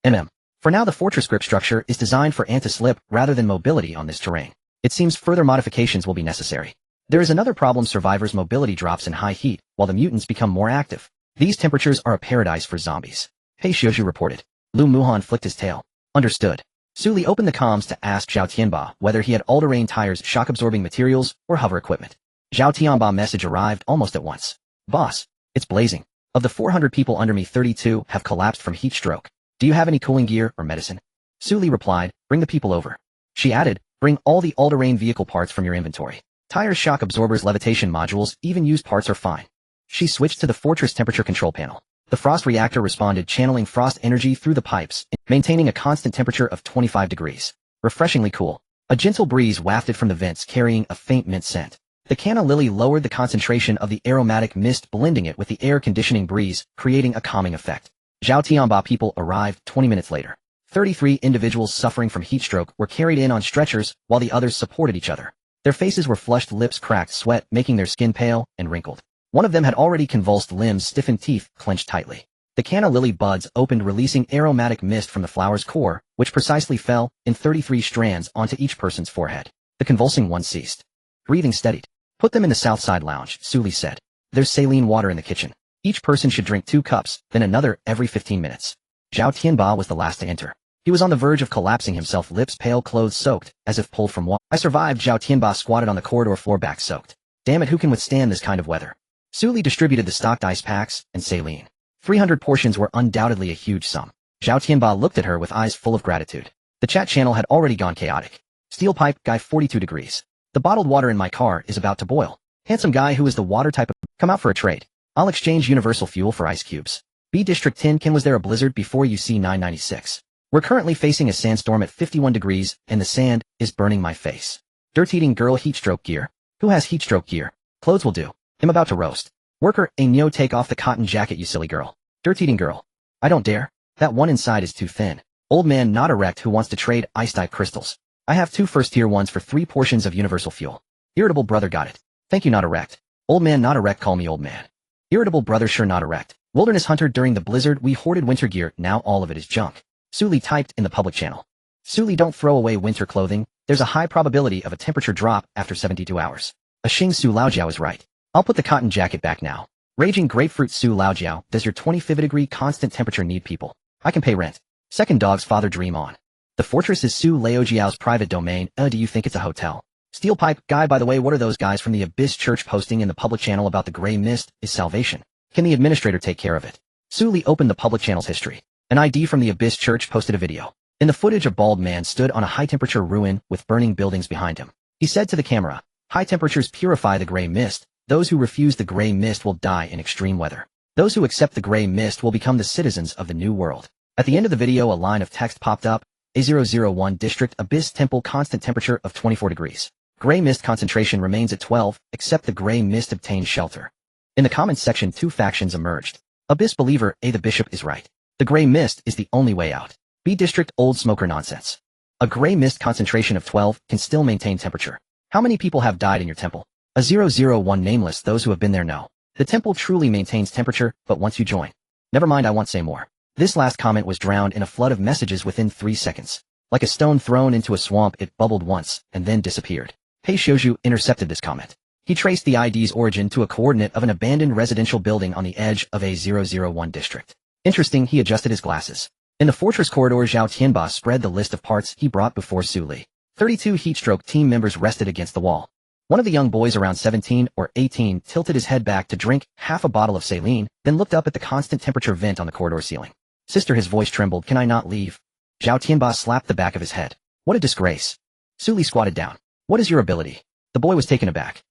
For now, the fortress grip structure is designed for anti-slip rather than mobility on this terrain. It seems further modifications will be necessary. There is another problem: survivors' mobility drops in high heat, while the mutants become more active. These temperatures are a paradise for zombies. Pei Xiuju reported. Lu Muhan flicked his tail. Understood. Suli opened the comms to ask Zhao Tianba whether he had all-terrain tires, shock-absorbing materials, or hover equipment. Zhao Tianba's message arrived almost at once. Boss, it's blazing. Of the 400 people under me, 32 have collapsed from heat stroke. Do you have any cooling gear or medicine? Suli replied, bring the people over. She added, bring all the all-terrain vehicle parts from your inventory. Tires, shock absorbers, levitation modules, even used parts are fine. She switched to the fortress temperature control panel. The frost reactor responded, channeling frost energy through the pipes, maintaining a constant temperature of 25 degrees. Refreshingly cool. A gentle breeze wafted from the vents, carrying a faint mint scent. The canna lily lowered the concentration of the aromatic mist, blending it with the air conditioning breeze, creating a calming effect. Zhao Tianba people arrived 20 minutes later. 33 individuals suffering from heat stroke were carried in on stretchers, while the others supported each other. Their faces were flushed, lips cracked, sweat making their skin pale and wrinkled. One of them had already convulsed, limbs stiffened, teeth clenched tightly. The canna lily buds opened, releasing aromatic mist from the flower's core, which precisely fell in 33 strands onto each person's forehead. The convulsing one ceased. Breathing steadied. Put them in the south side lounge, Suli said. There's saline water in the kitchen. Each person should drink 2 cups, then another every 15 minutes. Zhao Tianba was the last to enter. He was on the verge of collapsing himself, lips pale, clothes soaked, as if pulled from water. I survived. Zhao Tianba squatted on the corridor floor, back soaked. Damn it, who can withstand this kind of weather? Su Li distributed the stocked ice packs and saline. 300 portions were undoubtedly a huge sum. Zhao Tianba looked at her with eyes full of gratitude. The chat channel had already gone chaotic. Steel pipe guy 42 degrees. The bottled water in my car is about to boil. Handsome guy who is the water type of come out for a trade. I'll exchange universal fuel for ice cubes. B District 10 Kin, was there a blizzard before UC 996? We're currently facing a sandstorm at 51 degrees and the sand is burning my face. Dirt-eating girl, heatstroke gear. Who has heatstroke gear? Clothes will do. I'm about to roast. Worker, a neo, take off the cotton jacket, you silly girl. Dirt-eating girl. I don't dare. That one inside is too thin. Old man not erect who wants to trade ice-type crystals. I have 2 first-tier ones for 3 portions of universal fuel. Irritable brother, got it. Thank you, not erect. Old man not erect, call me old man. Irritable brother, sure, not erect. Wilderness hunter, during the blizzard we hoarded winter gear, now all of it is junk. Su Li typed in the public channel. Su Li, don't throw away winter clothing. There's a high probability of a temperature drop after 72 hours. A Xing Su Laojiao is right. I'll put the cotton jacket back now. Raging grapefruit Su Laojiao, does your 25 degree constant temperature need people? I can pay rent. Second dog's father, dream on. The fortress is Su Laojiao's private domain. Do you think it's a hotel? Steel pipe guy, by the way, what are those guys from the Abyss Church posting in the public channel about the gray mist is salvation? Can the administrator take care of it? Su Li opened the public channel's history. An ID from the Abyss Church posted a video. In the footage, a bald man stood on a high-temperature ruin with burning buildings behind him. He said to the camera, high temperatures purify the gray mist. Those who refuse the gray mist will die in extreme weather. Those who accept the gray mist will become the citizens of the new world. At the end of the video, a line of text popped up. A001 District Abyss Temple, constant temperature of 24 degrees. Gray mist concentration remains at 12, except the gray mist obtains shelter. In the comments section, 2 factions emerged. Abyss believer, A, the bishop is right. The gray mist is the only way out. B District, old smoker nonsense. A gray mist concentration of 12 can still maintain temperature. How many people have died in your temple? A001 nameless, those who have been there know. The temple truly maintains temperature, but once you join. Never mind, I won't say more. This last comment was drowned in a flood of messages within 3 seconds. Like a stone thrown into a swamp, it bubbled once, and then disappeared. Hey Shouju intercepted this comment. He traced the ID's origin to a coordinate of an abandoned residential building on the edge of A001 district. Interesting, he adjusted his glasses. In the fortress corridor, Zhao Tianba spread the list of parts he brought before Su Li. 32 heatstroke team members rested against the wall. One of the young boys, around 17 or 18, tilted his head back to drink half a bottle of saline, then looked up at the constant temperature vent on the corridor ceiling. Sister, his voice trembled, can I not leave? Zhao Tianba slapped the back of his head. What a disgrace. Su Li squatted down. What is your ability? The boy was taken aback.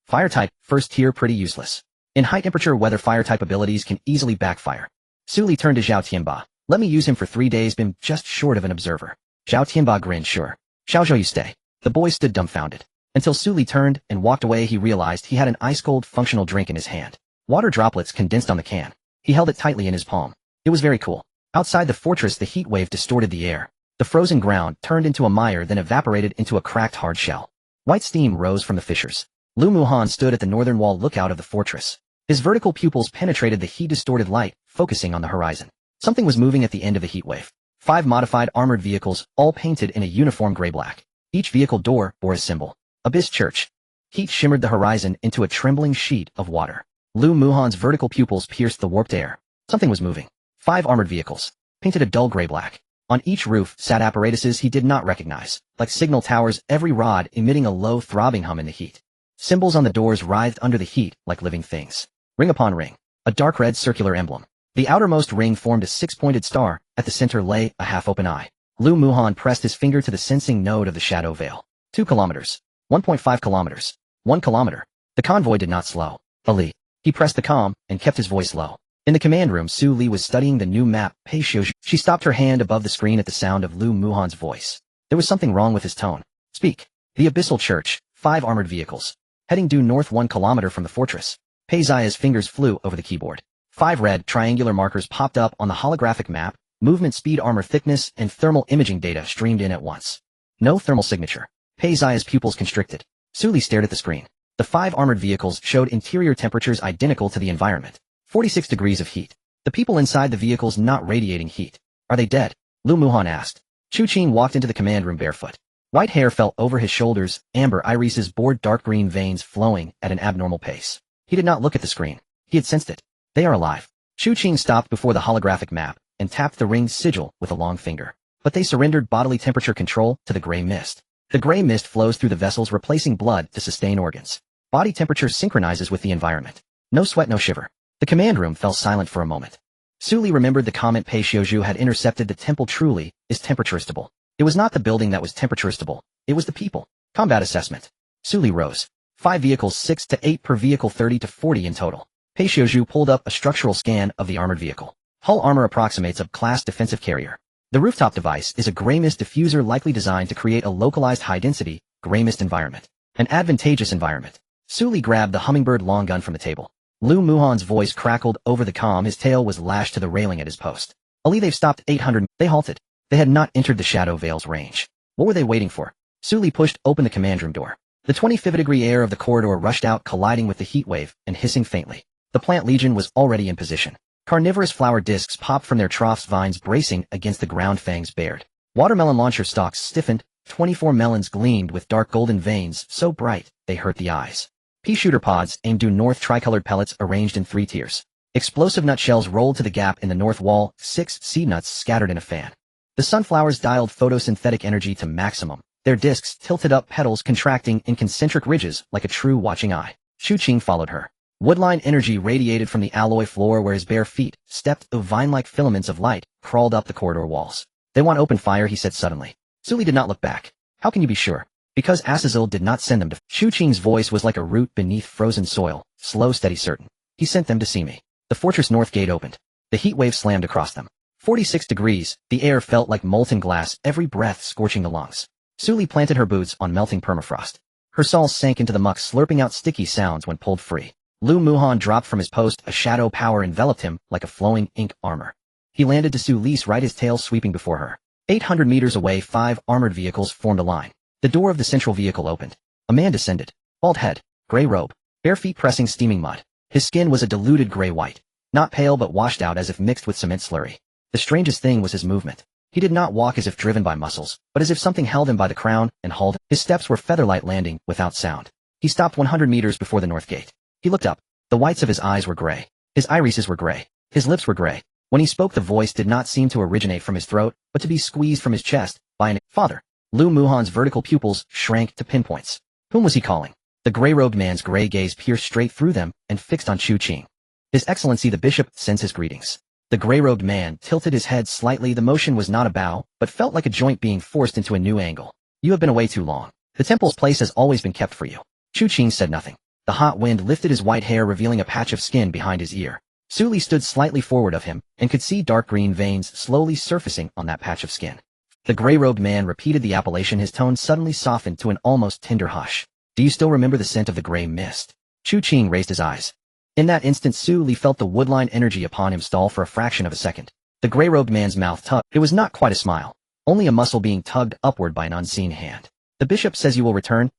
Fire type, first tier, pretty useless. In high temperature weather, fire type abilities can easily backfire. Su Li turned to Zhao Tianba. Let me use him for 3 days, been just short of an observer. Zhao Tianba grinned, sure. Xiaozhou, you stay. The boy stood dumbfounded. Until Su Li turned and walked away, he realized he had an ice-cold functional drink in his hand. Water droplets condensed on the can. He held it tightly in his palm. It was very cool. Outside the fortress, the heat wave distorted the air. The frozen ground turned into a mire, then evaporated into a cracked hard shell. White steam rose from the fissures. Lu Muhan stood at the northern wall lookout of the fortress. His vertical pupils penetrated the heat-distorted light, focusing on the horizon. Something was moving at the end of the heat wave. 5 modified armored vehicles, all painted in a uniform gray-black. Each vehicle door bore a symbol. Abyss Church. Heat shimmered the horizon into a trembling sheet of water. Lu Muhan's vertical pupils pierced the warped air. Something was moving. 5 armored vehicles, painted a dull gray-black. On each roof sat apparatuses he did not recognize, like signal towers, every rod emitting a low throbbing hum in the heat. Symbols on the doors writhed under the heat like living things. Ring upon ring. A dark red circular emblem. The outermost ring formed a 6-pointed star. At the center lay a half-open eye. Lu Muhan pressed his finger to the sensing node of the shadow veil. 2 kilometers. 1.5 kilometers. 1 kilometer. The convoy did not slow. Ali. He pressed the comm and kept his voice low. In the command room, Su Li was studying the new map. Pei Xiu. She stopped her hand above the screen at the sound of Lu Muhan's voice. There was something wrong with his tone. Speak. The Abyssal Church. 5 armored vehicles. Heading due north 1 kilometer from the fortress. Pei Xia's fingers flew over the keyboard. 5 red triangular markers popped up on the holographic map. Movement speed, armor thickness, and thermal imaging data streamed in at once. No thermal signature. Pei Xia's pupils constricted. Su Li stared at the screen. The 5 armored vehicles showed interior temperatures identical to the environment. 46 degrees of heat. The people inside the vehicles not radiating heat. Are they dead? Lu Muhan asked. Chu Qin walked into the command room barefoot. White hair fell over his shoulders, amber irises bored dark green veins flowing at an abnormal pace. He did not look at the screen. He had sensed it. They are alive. Chu Qing stopped before the holographic map and tapped the ring's sigil with a long finger. But they surrendered bodily temperature control to the gray mist. The gray mist flows through the vessels, replacing blood to sustain organs. Body temperature synchronizes with the environment. No sweat, no shiver. The command room fell silent for a moment. Su Li remembered the comment Pei Xiuzhu had intercepted. The temple truly is temperaturistable. It was not the building that was temperaturistable. It was the people. Combat assessment. Su Li rose. 5 vehicles, 6 to 8 per vehicle, 30 to 40 in total. Pei Xiuzhu pulled up a structural scan of the armored vehicle. Hull armor approximates a class defensive carrier. The rooftop device is a gray mist diffuser likely designed to create a localized high-density, gray mist environment. An advantageous environment. Su Li grabbed the hummingbird long gun from the table. Lu Muhan's voice crackled over the comm. His tail was lashed to the railing at his post. Ali, they've stopped 800. They halted. They had not entered the Shadow Veil's range. What were they waiting for? Su Li pushed open the command room door. The 25-degree air of the corridor rushed out, colliding with the heat wave and hissing faintly. The plant legion was already in position. Carnivorous flower discs popped from their troughs, vines bracing against the ground, fangs bared. Watermelon launcher stalks stiffened, 24 melons gleamed with dark golden veins so bright they hurt the eyes. Pea shooter pods aimed due north, tricolored pellets arranged in 3 tiers. Explosive nutshells rolled to the gap in the north wall, 6 seed nuts scattered in a fan. The sunflowers dialed photosynthetic energy to maximum, their discs tilted up, petals contracting in concentric ridges like a true watching eye. Chu Qing followed her. Woodline energy radiated from the alloy floor where his bare feet stepped. Vine-like filaments of light crawled up the corridor walls. They want open fire, he said suddenly. Su Li did not look back. How can you be sure? Because Azazel did not send them to— Chu Qing's voice was like a root beneath frozen soil, slow, steady, certain. He sent them to see me. The fortress north gate opened. The heat wave slammed across them. 46 degrees, the air felt like molten glass, every breath scorching the lungs. Su Li planted her boots on melting permafrost. Her soles sank into the muck, slurping out sticky sounds when pulled free. Lu Muhan dropped from his post, a shadow power enveloped him like a flowing ink armor. He landed to Su Li's right, his tail sweeping before her. 800 meters away, 5 armored vehicles formed a line. The door of the central vehicle opened. A man descended. Bald head, gray robe, bare feet pressing steaming mud. His skin was a diluted gray-white. Not pale but washed out as if mixed with cement slurry. The strangest thing was his movement. He did not walk as if driven by muscles, but as if something held him by the crown and hauled him. His steps were featherlight, landing without sound. He stopped 100 meters before the north gate. He looked up. The whites of his eyes were gray. His irises were gray. His lips were gray. When he spoke, the voice did not seem to originate from his throat, but to be squeezed from his chest by an— Father. Lu Muhan's vertical pupils shrank to pinpoints. Whom was he calling? The gray-robed man's gray gaze pierced straight through them and fixed on Chu Qing. His Excellency the Bishop sends his greetings. The gray-robed man tilted his head slightly. The motion was not a bow, but felt like a joint being forced into a new angle. You have been away too long. The temple's place has always been kept for you. Chu Qing said nothing. The hot wind lifted his white hair, revealing a patch of skin behind his ear. Su Li stood slightly forward of him and could see dark green veins slowly surfacing on that patch of skin. The gray-robed man repeated the appellation, his tone suddenly softened to an almost tender hush. Do you still remember the scent of the gray mist? Chu Qing raised his eyes. In that instant, Su Li felt the woodline energy upon him stall for a fraction of a second. The gray-robed man's mouth tugged. It was not quite a smile, only a muscle being tugged upward by an unseen hand. The bishop says you will return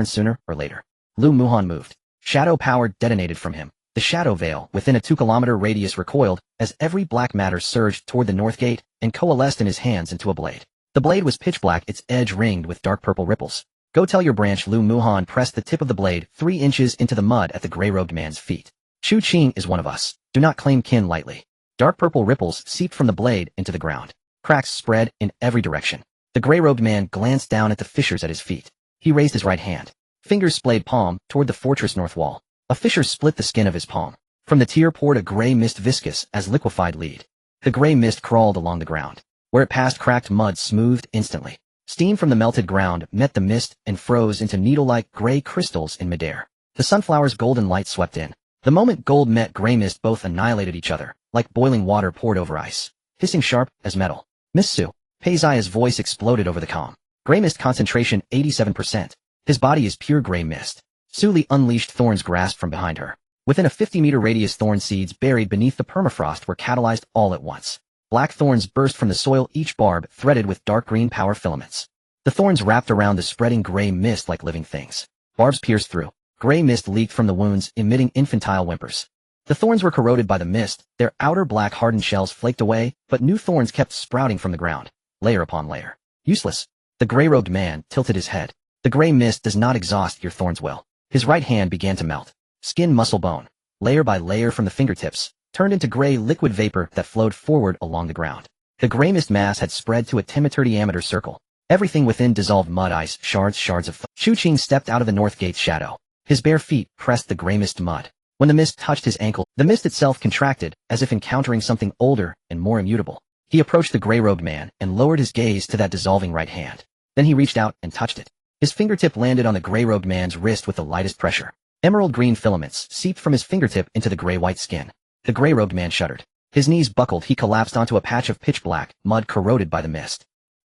sooner or later. Lu Muhan moved. Shadow power detonated from him. The shadow veil within a 2-kilometer radius recoiled as every black matter surged toward the north gate and coalesced in his hands into a blade. The blade was pitch black, its edge ringed with dark purple ripples. Go tell your branch. Lu Muhan pressed the tip of the blade 3 inches into the mud at the gray-robed man's feet. Chu Qing is one of us. Do not claim kin lightly. Dark purple ripples seeped from the blade into the ground. Cracks spread in every direction. The gray-robed man glanced down at the fissures at his feet. He raised his right hand. Fingers splayed palm toward the fortress north wall. A fissure split the skin of his palm. From the tear poured a gray mist, viscous as liquefied lead. The gray mist crawled along the ground. Where it passed, cracked mud smoothed instantly. Steam from the melted ground met the mist and froze into needle-like gray crystals in midair. The sunflower's golden light swept in. The moment gold met gray mist, both annihilated each other, like boiling water poured over ice. Hissing sharp as metal. Miss Su. Pei Zia's voice exploded over the comm. Gray mist concentration 87%. His body is pure gray mist. Su Li unleashed thorns grasped from behind her. Within a 50-meter radius, thorn seeds buried beneath the permafrost were catalyzed all at once. Black thorns burst from the soil, each barb threaded with dark green power filaments. The thorns wrapped around the spreading gray mist like living things. Barbs pierced through. Gray mist leaked from the wounds, emitting infantile whimpers. The thorns were corroded by the mist, their outer black hardened shells flaked away, but new thorns kept sprouting from the ground, layer upon layer. Useless. The gray-robed man tilted his head. The gray mist does not exhaust your thorns well. His right hand began to melt. Skin, muscle, bone. Layer by layer from the fingertips, turned into gray liquid vapor that flowed forward along the ground. The gray mist mass had spread to a 10-meter diameter circle. Everything within dissolved mud ice, shards of Chu-Ching stepped out of the north gate's shadow. His bare feet pressed the gray mist mud. When the mist touched his ankle, the mist itself contracted, as if encountering something older and more immutable. He approached the gray-robed man and lowered his gaze to that dissolving right hand. Then he reached out and touched it. His fingertip landed on the gray-robed man's wrist with the lightest pressure. Emerald green filaments seeped from his fingertip into the gray-white skin. The gray-robed man shuddered. His knees buckled. He collapsed onto a patch of pitch-black mud corroded by the mist.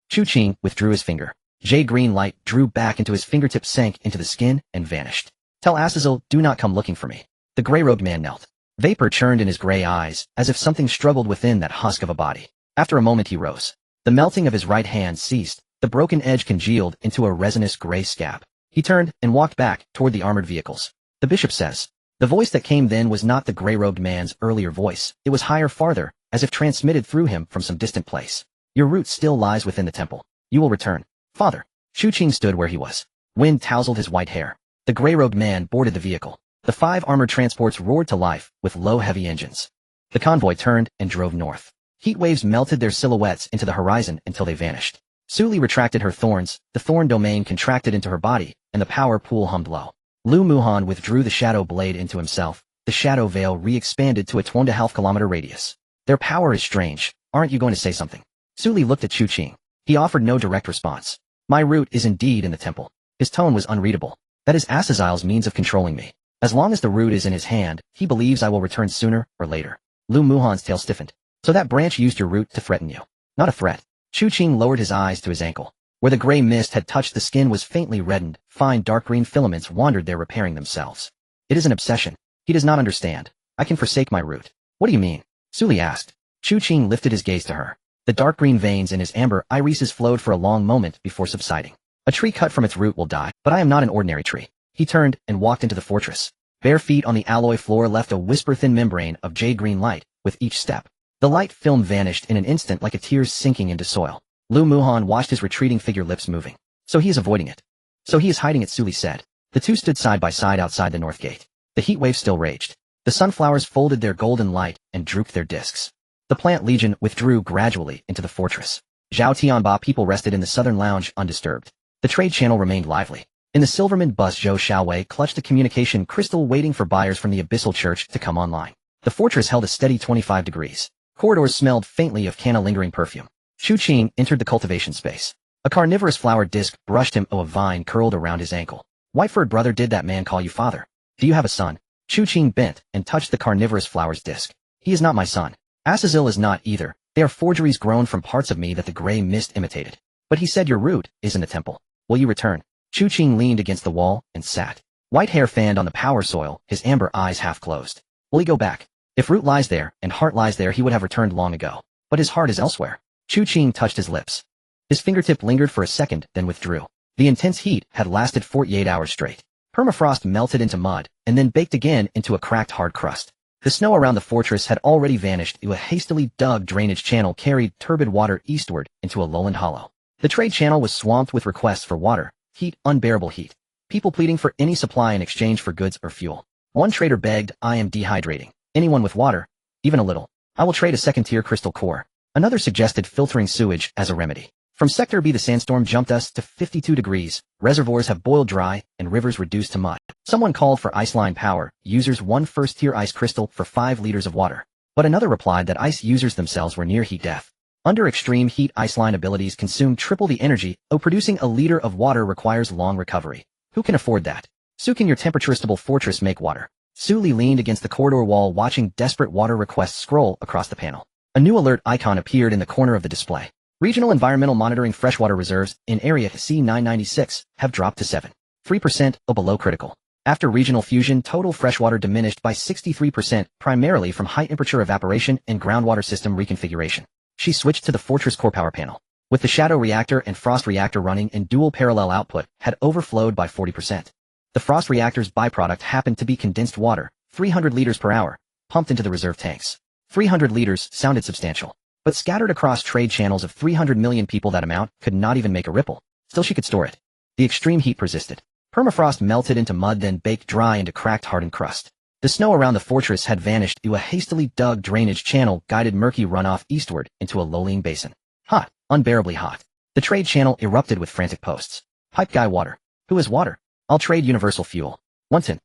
Chu-Ching withdrew his finger. Jade-green light drew back into his fingertip, sank into the skin, and vanished. Tell Azazel, do not come looking for me. The gray-robed man knelt. Vapor churned in his gray eyes, as if something struggled within that husk of a body. After a moment he rose. The melting of his right hand ceased. The broken edge congealed into a resinous gray scab. He turned and walked back toward the armored vehicles. The bishop says. The voice that came then was not the gray-robed man's earlier voice. It was higher, farther, as if transmitted through him from some distant place. Your root still lies within the temple. You will return. Father. Chu-Ching stood where he was. Wind tousled his white hair. The gray-robed man boarded the vehicle. The 5 armored transports roared to life, with low, heavy engines. The convoy turned and drove north. Heat waves melted their silhouettes into the horizon until they vanished. Suli retracted her thorns, the thorn domain contracted into her body, and the power pool hummed low. Lu Muhan withdrew the shadow blade into himself. The shadow veil re-expanded to a 2.5 kilometer radius. Their power is strange. Aren't you going to say something? Suli looked at Chu-Ching. He offered no direct response. My root is indeed in the temple. His tone was unreadable. That is Azazel's means of controlling me. As long as the root is in his hand, he believes I will return sooner or later. Lu Muhan's tail stiffened. So that branch used your root to threaten you. Not a threat. Chu-Ching lowered his eyes to his ankle. Where the gray mist had touched the skin was faintly reddened. Fine dark green filaments wandered there, repairing themselves. It is an obsession. He does not understand. I can forsake my root. What do you mean? Suli asked. Chu-Ching lifted his gaze to her. The dark green veins in his amber irises flowed for a long moment before subsiding. A tree cut from its root will die, but I am not an ordinary tree. He turned and walked into the fortress. Bare feet on the alloy floor left a whisper-thin membrane of jade-green light with each step. The light film vanished in an instant like a tear sinking into soil. Lu Muhan watched his retreating figure, lips moving. So he is avoiding it. So he is hiding it, Suli said. The two stood side by side outside the north gate. The heat wave still raged. The sunflowers folded their golden light and drooped their discs. The plant legion withdrew gradually into the fortress. Zhao Tianba people rested in the southern lounge undisturbed. The trade channel remained lively. In the Silverman bus, Zhou Xiaowei clutched a communication crystal, waiting for buyers from the Abyssal Church to come online. The fortress held a steady 25 degrees. Corridors smelled faintly of canna lingering perfume. Chu-Ching entered the cultivation space. A carnivorous flower disc brushed him. A vine curled around his ankle. Whiteford brother, did that man call you father? Do you have a son? Chu-Ching bent and touched the carnivorous flower's disc. He is not my son. Azazel is not either. They are forgeries grown from parts of me that the gray mist imitated. But he said your root is in the temple. Will you return? Chu-Ching leaned against the wall and sat. White hair fanned on the power soil, his amber eyes half closed. Will he go back? If root lies there and heart lies there, he would have returned long ago. But his heart is elsewhere. Chu-Ching touched his lips. His fingertip lingered for a second, then withdrew. The intense heat had lasted 48 hours straight. Permafrost melted into mud, and then baked again into a cracked hard crust. The snow around the fortress had already vanished. A hastily dug drainage channel carried turbid water eastward into a lowland hollow. The trade channel was swamped with requests for water, heat, unbearable heat. People pleading for any supply in exchange for goods or fuel. One trader begged, I am dehydrating. Anyone with water, even a little. I will trade a second-tier crystal core. Another suggested filtering sewage as a remedy. From Sector B, the sandstorm jumped us to 52 degrees. Reservoirs have boiled dry and rivers reduced to mud. Someone called for ice line power. Users one first-tier ice crystal for 5 liters of water. But another replied that ice users themselves were near heat death. Under extreme heat, ice line abilities consume triple the energy. Producing a liter of water requires long recovery. Who can afford that? So can your temperature-stable fortress make water? Suli leaned against the corridor wall, watching desperate water requests scroll across the panel. A new alert icon appeared in the corner of the display. Regional Environmental Monitoring freshwater reserves in Area C996 have dropped to 7.3% or below critical. After regional fusion, total freshwater diminished by 63%, primarily from high-temperature evaporation and groundwater system reconfiguration. She switched to the Fortress core power panel. With the Shadow Reactor and Frost Reactor running in dual parallel, output had overflowed by 40%. The Frost Reactor's byproduct happened to be condensed water, 300 liters per hour, pumped into the reserve tanks. 300 liters sounded substantial. But scattered across trade channels of 300 million people, that amount could not even make a ripple. Still, she could store it. The extreme heat persisted. Permafrost melted into mud, then baked dry into cracked, hardened crust. The snow around the fortress had vanished through a hastily dug drainage channel guided murky runoff eastward into a lowering basin. Hot, unbearably hot. The trade channel erupted with frantic posts. Pipe guy water. Who has water? I'll trade universal fuel. One tin.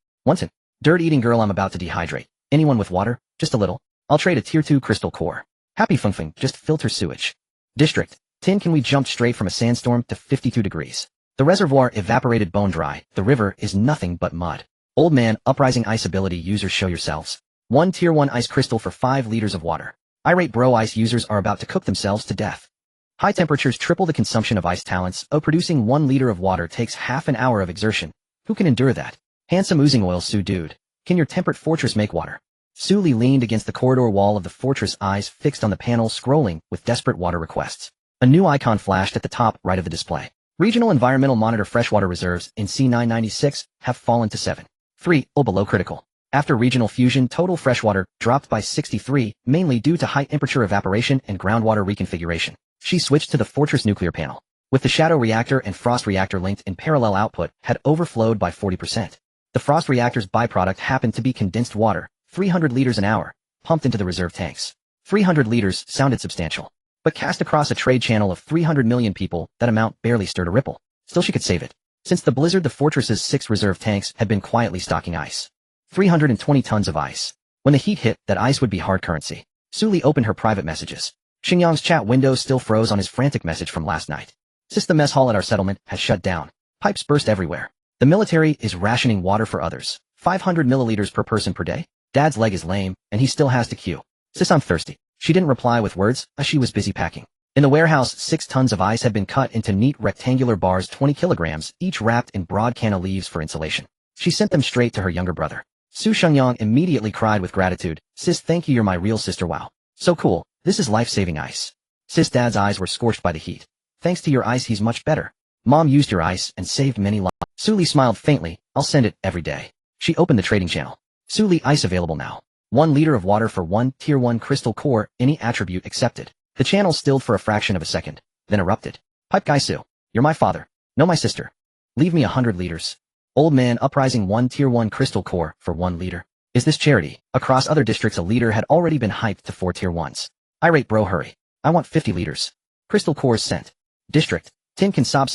Dirt-eating girl, I'm about to dehydrate. Anyone with water? Just a little. I'll trade a tier 2 crystal core. Happy Fungfung, just filter sewage. District. Tin, can we jump straight from a sandstorm to 52 degrees? The reservoir evaporated bone dry. The river is nothing but mud. Old man, uprising ice ability users, show yourselves. 1 tier 1 ice crystal for 5 liters of water. Irate bro, ice users are about to cook themselves to death. High temperatures triple the consumption of ice talents. Producing 1 liter of water takes half an hour of exertion. Who can endure that? Handsome oozing oil, Sue dude. Can your temperate fortress make water? Sue Lee leaned against the corridor wall of the fortress, eyes fixed on the panel, scrolling with desperate water requests. A new icon flashed at the top right of the display. Regional Environmental Monitor freshwater reserves in C996 have fallen to 7.3 below critical. After regional fusion, total freshwater dropped by 63, mainly due to high temperature evaporation and groundwater reconfiguration. She switched to the fortress nuclear panel. With the shadow reactor and frost reactor linked in parallel, output had overflowed by 40%. The frost reactor's byproduct happened to be condensed water, 300 liters an hour, pumped into the reserve tanks. 300 liters sounded substantial, but cast across a trade channel of 300 million people, that amount barely stirred a ripple. Still, she could save it. Since the blizzard, the fortress's 6 reserve tanks had been quietly stocking ice. 320 tons of ice. When the heat hit, that ice would be hard currency. Suli opened her private messages. Xingyang's chat window still froze on his frantic message from last night. Since the mess hall at our settlement has shut down, pipes burst everywhere. The military is rationing water for others. 500 milliliters per person per day. Dad's leg is lame, and he still has to queue. Sis, I'm thirsty. She didn't reply with words, as she was busy packing. In the warehouse, 6 tons of ice had been cut into neat rectangular bars, 20 kilograms, each wrapped in broad canna leaves for insulation. She sent them straight to her younger brother. Su Shengyang immediately cried with gratitude. Sis, thank you, you're my real sister, wow. So cool, this is life-saving ice. Sis, Dad's eyes were scorched by the heat. Thanks to your ice, he's much better. Mom used your ice and saved many lives. Suli smiled faintly. I'll send it every day. She opened the trading channel. Suli ice available now. 1 liter of water for 1 tier 1 crystal core, any attribute accepted. The channel stilled for a fraction of a second, then erupted. Pipe guy Su, you're my father. No, my sister. Leave me 100 liters. Old man, uprising 1 tier 1 crystal core for 1 liter. Is this charity? Across other districts, a liter had already been hyped to 4 tier 1s. Irate bro, hurry. I want 50 liters. Crystal cores sent. District. Tin can sob.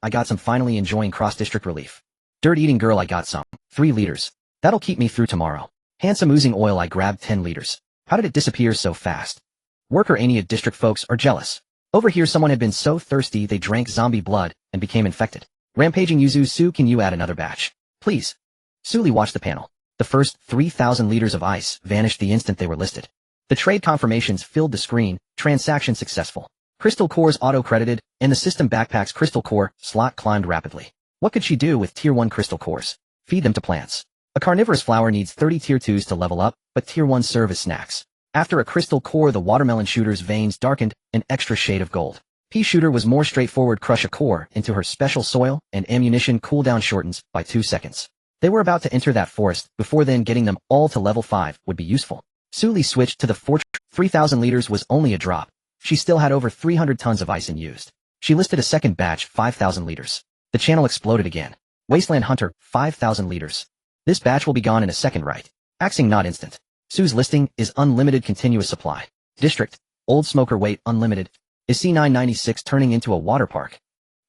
I got some, finally enjoying cross-district relief. Dirt eating girl, I got some. 3 liters. That'll keep me through tomorrow. Handsome oozing oil, I grabbed 10 liters. How did it disappear so fast? Worker Ania district folks are jealous. Over here someone had been so thirsty they drank zombie blood and became infected. Rampaging Yuzu, Su, can you add another batch? Please. Suli watched the panel. The first 3,000 liters of ice vanished the instant they were listed. The trade confirmations filled the screen. Transaction successful. Crystal cores auto-credited, and the system backpack's crystal core slot climbed rapidly. What could she do with tier 1 crystal cores? Feed them to plants. A carnivorous flower needs 30 tier 2s to level up, but tier 1s serve as snacks. After a crystal core, the watermelon shooter's veins darkened, an extra shade of gold. Pea shooter was more straightforward. Crush a core into her special soil, and ammunition cooldown shortens by 2 seconds. They were about to enter that forest. Before then, getting them all to level 5 would be useful. Suli switched to the fortress. 3,000 liters was only a drop. She still had over 300 tons of ice unused. She listed a second batch, 5,000 liters. The channel exploded again. Wasteland Hunter, 5,000 liters. This batch will be gone in a second, right? Axing not instant. Sue's listing is unlimited continuous supply. District, Old Smoker, wait, unlimited. Is C996 turning into a water park?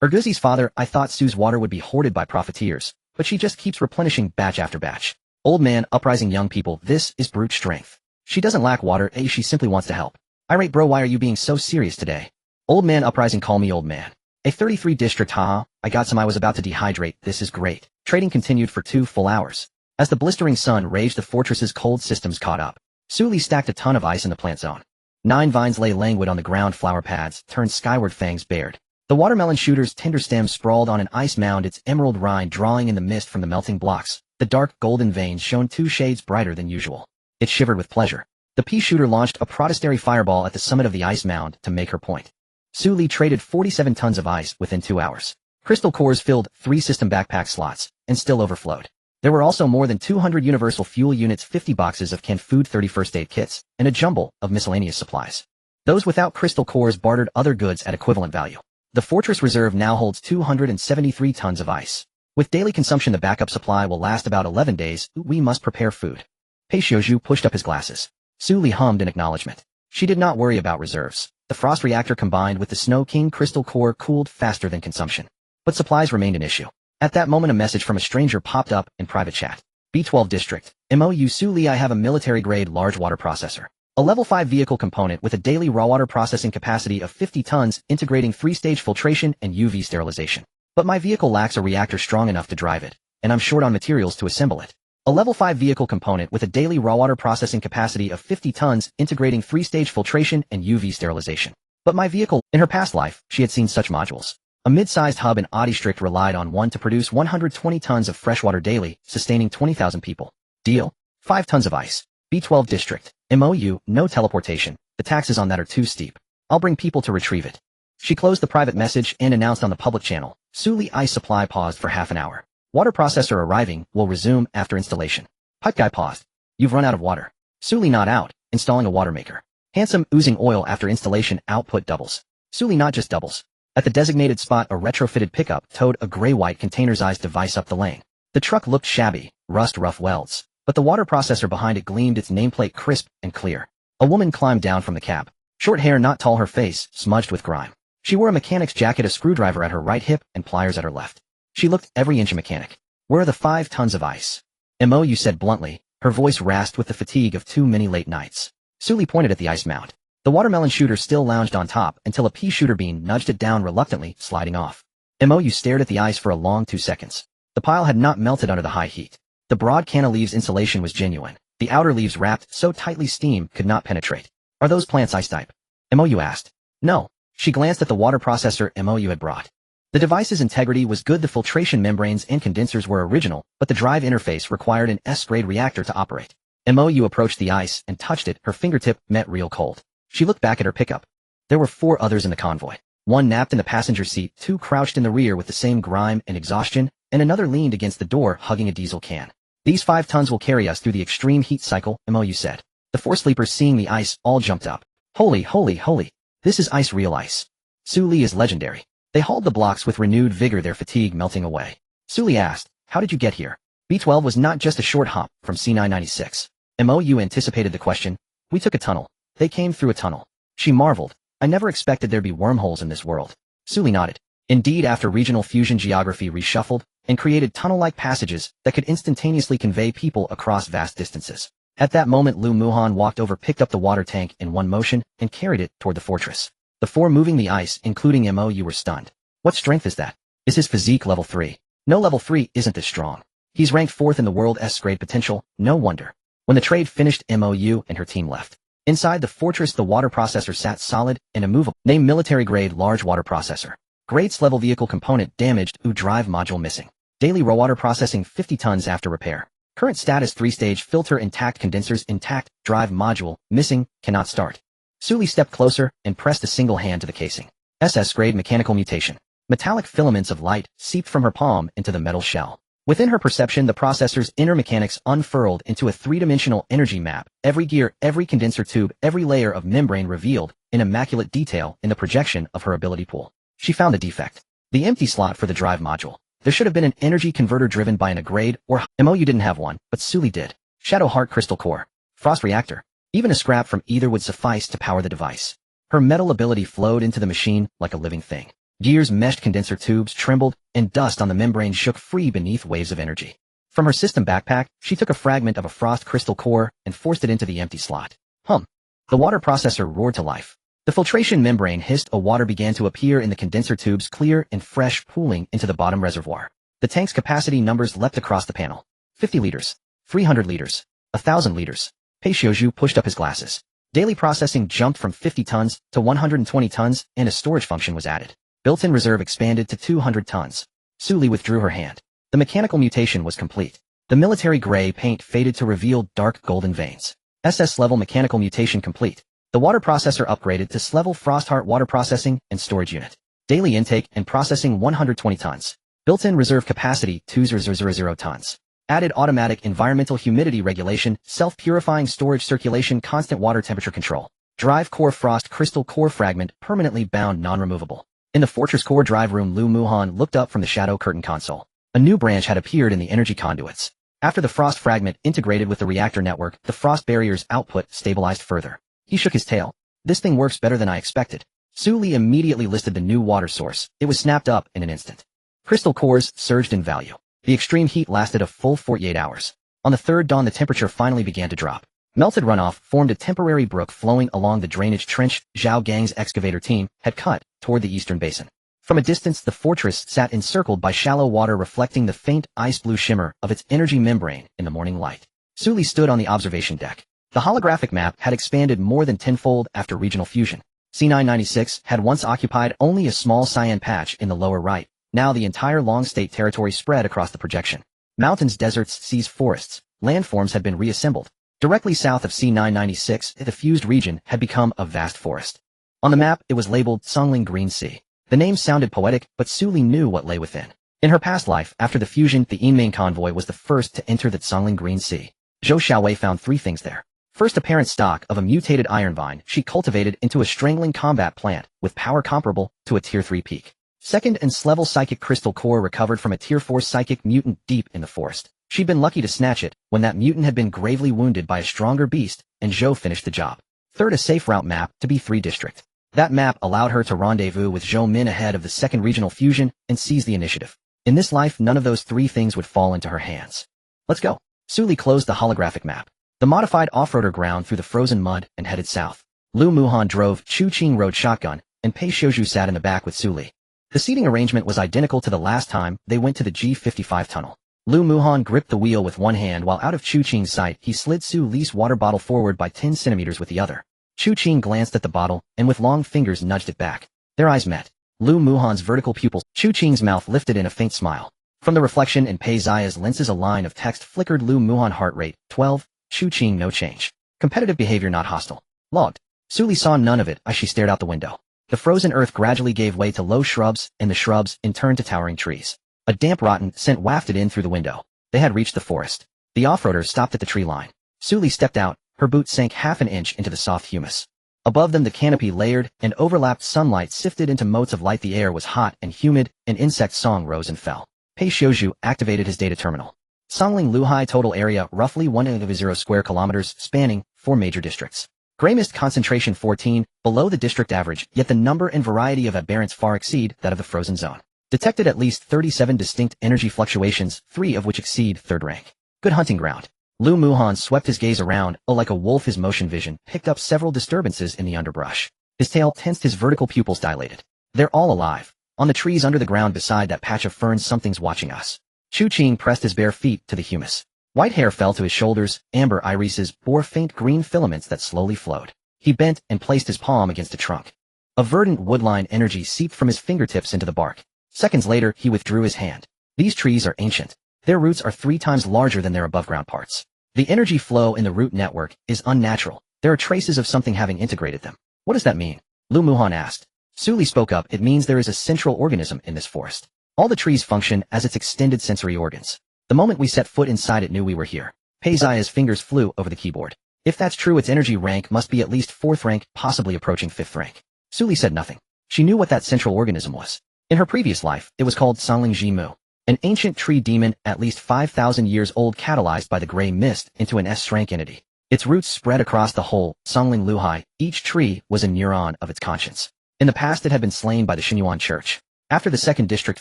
Urguzi's father, I thought Sue's water would be hoarded by profiteers, but she just keeps replenishing batch after batch. Old man, uprising young people, this is brute strength. She doesn't lack water, she simply wants to help. Irate bro, why are you being so serious today? Old man, uprising, call me old man. A 33 district, haha, I got some, I was about to dehydrate, this is great. Trading continued for 2 full hours. As the blistering sun raged, the fortress's cold systems caught up. Suli stacked a ton of ice in the plant zone. 9 vines lay languid on the ground, flower pads turned skyward, fangs bared. The watermelon shooter's tender stem sprawled on an ice mound, its emerald rind drawing in the mist from the melting blocks. The dark golden veins shone 2 shades brighter than usual. It shivered with pleasure. The pea shooter launched a protestary fireball at the summit of the ice mound to make her point. Suli traded 47 tons of ice within 2 hours. Crystal cores filled 3 system backpack slots, and still overflowed. There were also more than 200 universal fuel units, 50 boxes of canned food, 30 first aid kits, and a jumble of miscellaneous supplies. Those without crystal cores bartered other goods at equivalent value. The fortress reserve now holds 273 tons of ice. With daily consumption the backup supply will last about 11 days, we must prepare food. Pei Xiaozhu pushed up his glasses. Su Li hummed in acknowledgement. She did not worry about reserves. The frost reactor combined with the Snow King crystal core cooled faster than consumption. But supplies remained an issue. At that moment a message from a stranger popped up in private chat. B12 District. MOU Su Li, I have a military-grade large water processor. A level 5 vehicle component with a daily raw water processing capacity of 50 tons integrating 3-stage filtration and UV sterilization. But my vehicle lacks a reactor strong enough to drive it, and I'm short on materials to assemble it. A level 5 vehicle component with a daily raw water processing capacity of 50 tons integrating 3-stage filtration and UV sterilization. But my vehicle, in her past life, she had seen such modules. A mid-sized hub in District relied on one to produce 120 tons of freshwater daily, sustaining 20,000 people. Deal? 5 tons of ice. B12 District. MOU, no teleportation. The taxes on that are too steep. I'll bring people to retrieve it. She closed the private message and announced on the public channel. Su Li ice supply paused for half an hour. Water processor arriving, will resume after installation. Pipe guy paused. You've run out of water. Su Li not out, installing a water maker. Handsome oozing oil after installation output doubles. Su Li not just doubles. At the designated spot a retrofitted pickup towed a gray-white containerized device up the lane. The truck looked shabby, rough welds, but the water processor behind it gleamed its nameplate crisp and clear. A woman climbed down from the cab. Short hair not tall, her face smudged with grime. She wore a mechanic's jacket, a screwdriver at her right hip and pliers at her left. She looked every inch a mechanic. Where are the 5 tons of ice? MOU said bluntly, her voice rasped with the fatigue of too many late nights. Su Li pointed at the ice mound. The watermelon shooter still lounged on top until a pea shooter bean nudged it down reluctantly, sliding off. MOU stared at the ice for a long 2 seconds. The pile had not melted under the high heat. The broad cantilever's insulation was genuine. The outer leaves wrapped so tightly steam could not penetrate. Are those plants ice type? MOU asked. No. She glanced at the water processor MOU had brought. The device's integrity was good. The filtration membranes and condensers were original, but the drive interface required an S-grade reactor to operate. MOU approached the ice and touched it. Her fingertip met real cold. She looked back at her pickup. There were 4 others in the convoy. One napped in the passenger seat, 2 crouched in the rear with the same grime and exhaustion, and another leaned against the door hugging a diesel can. These 5 tons will carry us through the extreme heat cycle, MOU said. The 4 sleepers, seeing the ice, all jumped up. Holy, holy, holy. This is ice, real ice. Su Li is legendary. They hauled the blocks with renewed vigor, their fatigue melting away. Su Li asked, how did you get here? B12 was not just a short hop from C996. MOU anticipated the question. We took a tunnel. They came through a tunnel. She marveled. I never expected there'd be wormholes in this world. Su Li nodded. Indeed, after regional fusion geography reshuffled and created tunnel-like passages that could instantaneously convey people across vast distances. At that moment Lu Muhan walked over, picked up the water tank in one motion, and carried it toward the fortress. The 4 moving the ice, including MOU, were stunned. What strength is that? Is his physique level 3? No, level 3 isn't this strong. He's ranked 4th in the world S-grade potential, no wonder. When the trade finished, MOU and her team left. Inside the fortress the water processor sat solid and immovable. Name military-grade large water processor. Grades level vehicle component damaged, drive module missing. Daily raw water processing 50 tons after repair. Current status 3-stage filter intact, condensers intact, drive module missing, cannot start. Su Li stepped closer and pressed a single hand to the casing. SS-grade mechanical mutation. Metallic filaments of light seeped from her palm into the metal shell. Within her perception the processor's inner mechanics unfurled into a 3-dimensional energy map, every gear, every condenser tube, every layer of membrane revealed in immaculate detail in the projection of her ability pool. She found a defect. The empty slot for the drive module. There should have been an energy converter driven by an grade or MOU didn't have one, but Su Li did. Shadow Heart Crystal Core. Frost Reactor. Even a scrap from either would suffice to power the device. Her metal ability flowed into the machine like a living thing. Gears, meshed condenser tubes trembled, and dust on the membrane shook free beneath waves of energy. From her system backpack, she took a fragment of a frost crystal core and forced it into the empty slot. The water processor roared to life. The filtration membrane hissed, water began to appear in the condenser tubes, clear and fresh, pooling into the bottom reservoir. The tank's capacity numbers leapt across the panel. 50 liters. 300 liters. 1,000 liters. Pei Xiaozhu pushed up his glasses. Daily processing jumped from 50 tons to 120 tons, and a storage function was added. Built-in reserve expanded to 200 tons. Su Li withdrew her hand. The mechanical mutation was complete. The military gray paint faded to reveal dark golden veins. SS-level mechanical mutation complete. The water processor upgraded to S-level Frostheart water processing and storage unit. Daily intake and processing 120 tons. Built-in reserve capacity 2000 tons. Added automatic environmental humidity regulation, self-purifying storage circulation, constant water temperature control. Drive core frost crystal core fragment permanently bound, non-removable. In the fortress core drive room, Lu Muhan looked up from the shadow curtain console. A new branch had appeared in the energy conduits. After the frost fragment integrated with the reactor network, the frost barrier's output stabilized further. He shook his tail. This thing works better than I expected. Su Li immediately listed the new water source. It was snapped up in an instant. Crystal cores surged in value. The extreme heat lasted a full 48 hours. On the third dawn, the temperature finally began to drop. Melted runoff formed a temporary brook flowing along the drainage trench Zhao Gang's excavator team had cut toward the eastern basin. From a distance, the fortress sat encircled by shallow water reflecting the faint ice-blue shimmer of its energy membrane in the morning light. Su Li stood on the observation deck. The holographic map had expanded more than tenfold after regional fusion. C996 had once occupied only a small cyan patch in the lower right. Now the entire long state territory spread across the projection. Mountains, deserts, seas, forests, landforms had been reassembled. Directly south of C996, the fused region had become a vast forest. On the map, it was labeled Songling Green Sea. The name sounded poetic, but Su Li knew what lay within. In her past life, after the fusion, the Yinming convoy was the first to enter the Songling Green Sea. Zhou Xiaowei found 3 things there. First, a parent stock of a mutated iron vine she cultivated into a strangling combat plant with power comparable to a Tier 3 peak. Second, an S-level psychic crystal core recovered from a Tier 4 psychic mutant deep in the forest. She'd been lucky to snatch it when that mutant had been gravely wounded by a stronger beast, and Zhou finished the job. Third, a safe route map to B3 district. That map allowed her to rendezvous with Zhou Min ahead of the second regional fusion and seize the initiative. In this life, none of those 3 things would fall into her hands. Let's go. Su Li closed the holographic map. The modified off-roader ground through the frozen mud and headed south. Lu Muhan drove, Chu Qing rode shotgun, and Pei Xiuzhu sat in the back with Su Li. The seating arrangement was identical to the last time they went to the G55 tunnel. Lu Muhan gripped the wheel with one hand while out of Chu Qing's sight he slid Su Li's water bottle forward by 10 centimeters with the other. Chu Qing glanced at the bottle and with long fingers nudged it back. Their eyes met. Lu Muhan's vertical pupils, Chu Qing's mouth lifted in a faint smile. From the reflection in Pei Zia's lenses a line of text flickered. Lu Muhan heart rate, 12, Chu Qing no change. Competitive behavior not hostile. Logged. Su Li saw none of it as she stared out the window. The frozen earth gradually gave way to low shrubs, and the shrubs in turn to towering trees. A damp rotten scent wafted in through the window. They had reached the forest. The off-roader stopped at the tree line. Su Li stepped out, her boot sank half an inch into the soft humus. Above them the canopy layered and overlapped sunlight sifted into motes of light. The air was hot and humid, an insect song rose and fell. Pei Xiuzhu activated his data terminal. Songling Luhai total area roughly 1.0 square kilometers spanning 4 major districts. Gray mist concentration 14, below the district average, yet the number and variety of aberrants far exceed that of the frozen zone. Detected at least 37 distinct energy fluctuations, 3 of which exceed 3rd rank. Good hunting ground. Lu Muhan swept his gaze around, like a wolf. His motion vision picked up several disturbances in the underbrush. His tail tensed, his vertical pupils dilated. They're all alive. On the trees under the ground beside that patch of ferns something's watching us. Chu Qing pressed his bare feet to the humus. White hair fell to his shoulders, amber irises bore faint green filaments that slowly flowed. He bent and placed his palm against a trunk. A verdant woodline energy seeped from his fingertips into the bark. Seconds later, he withdrew his hand. These trees are ancient. Their roots are 3 times larger than their above-ground parts. The energy flow in the root network is unnatural. There are traces of something having integrated them. What does that mean? Lu Muhan asked. Su Li spoke up. It means there is a central organism in this forest. All the trees function as its extended sensory organs. The moment we set foot inside it knew we were here. Pei Zia's fingers flew over the keyboard. If that's true, its energy rank must be at least 4th rank, possibly approaching 5th rank. Su Li said nothing. She knew what that central organism was. In her previous life, it was called Songling Jimu, an ancient tree demon at least 5,000 years old catalyzed by the gray mist into an S-rank entity. Its roots spread across the whole Songling Luhai. Each tree was a neuron of its conscience. In the past it had been slain by the Xinyuan Church. After the second district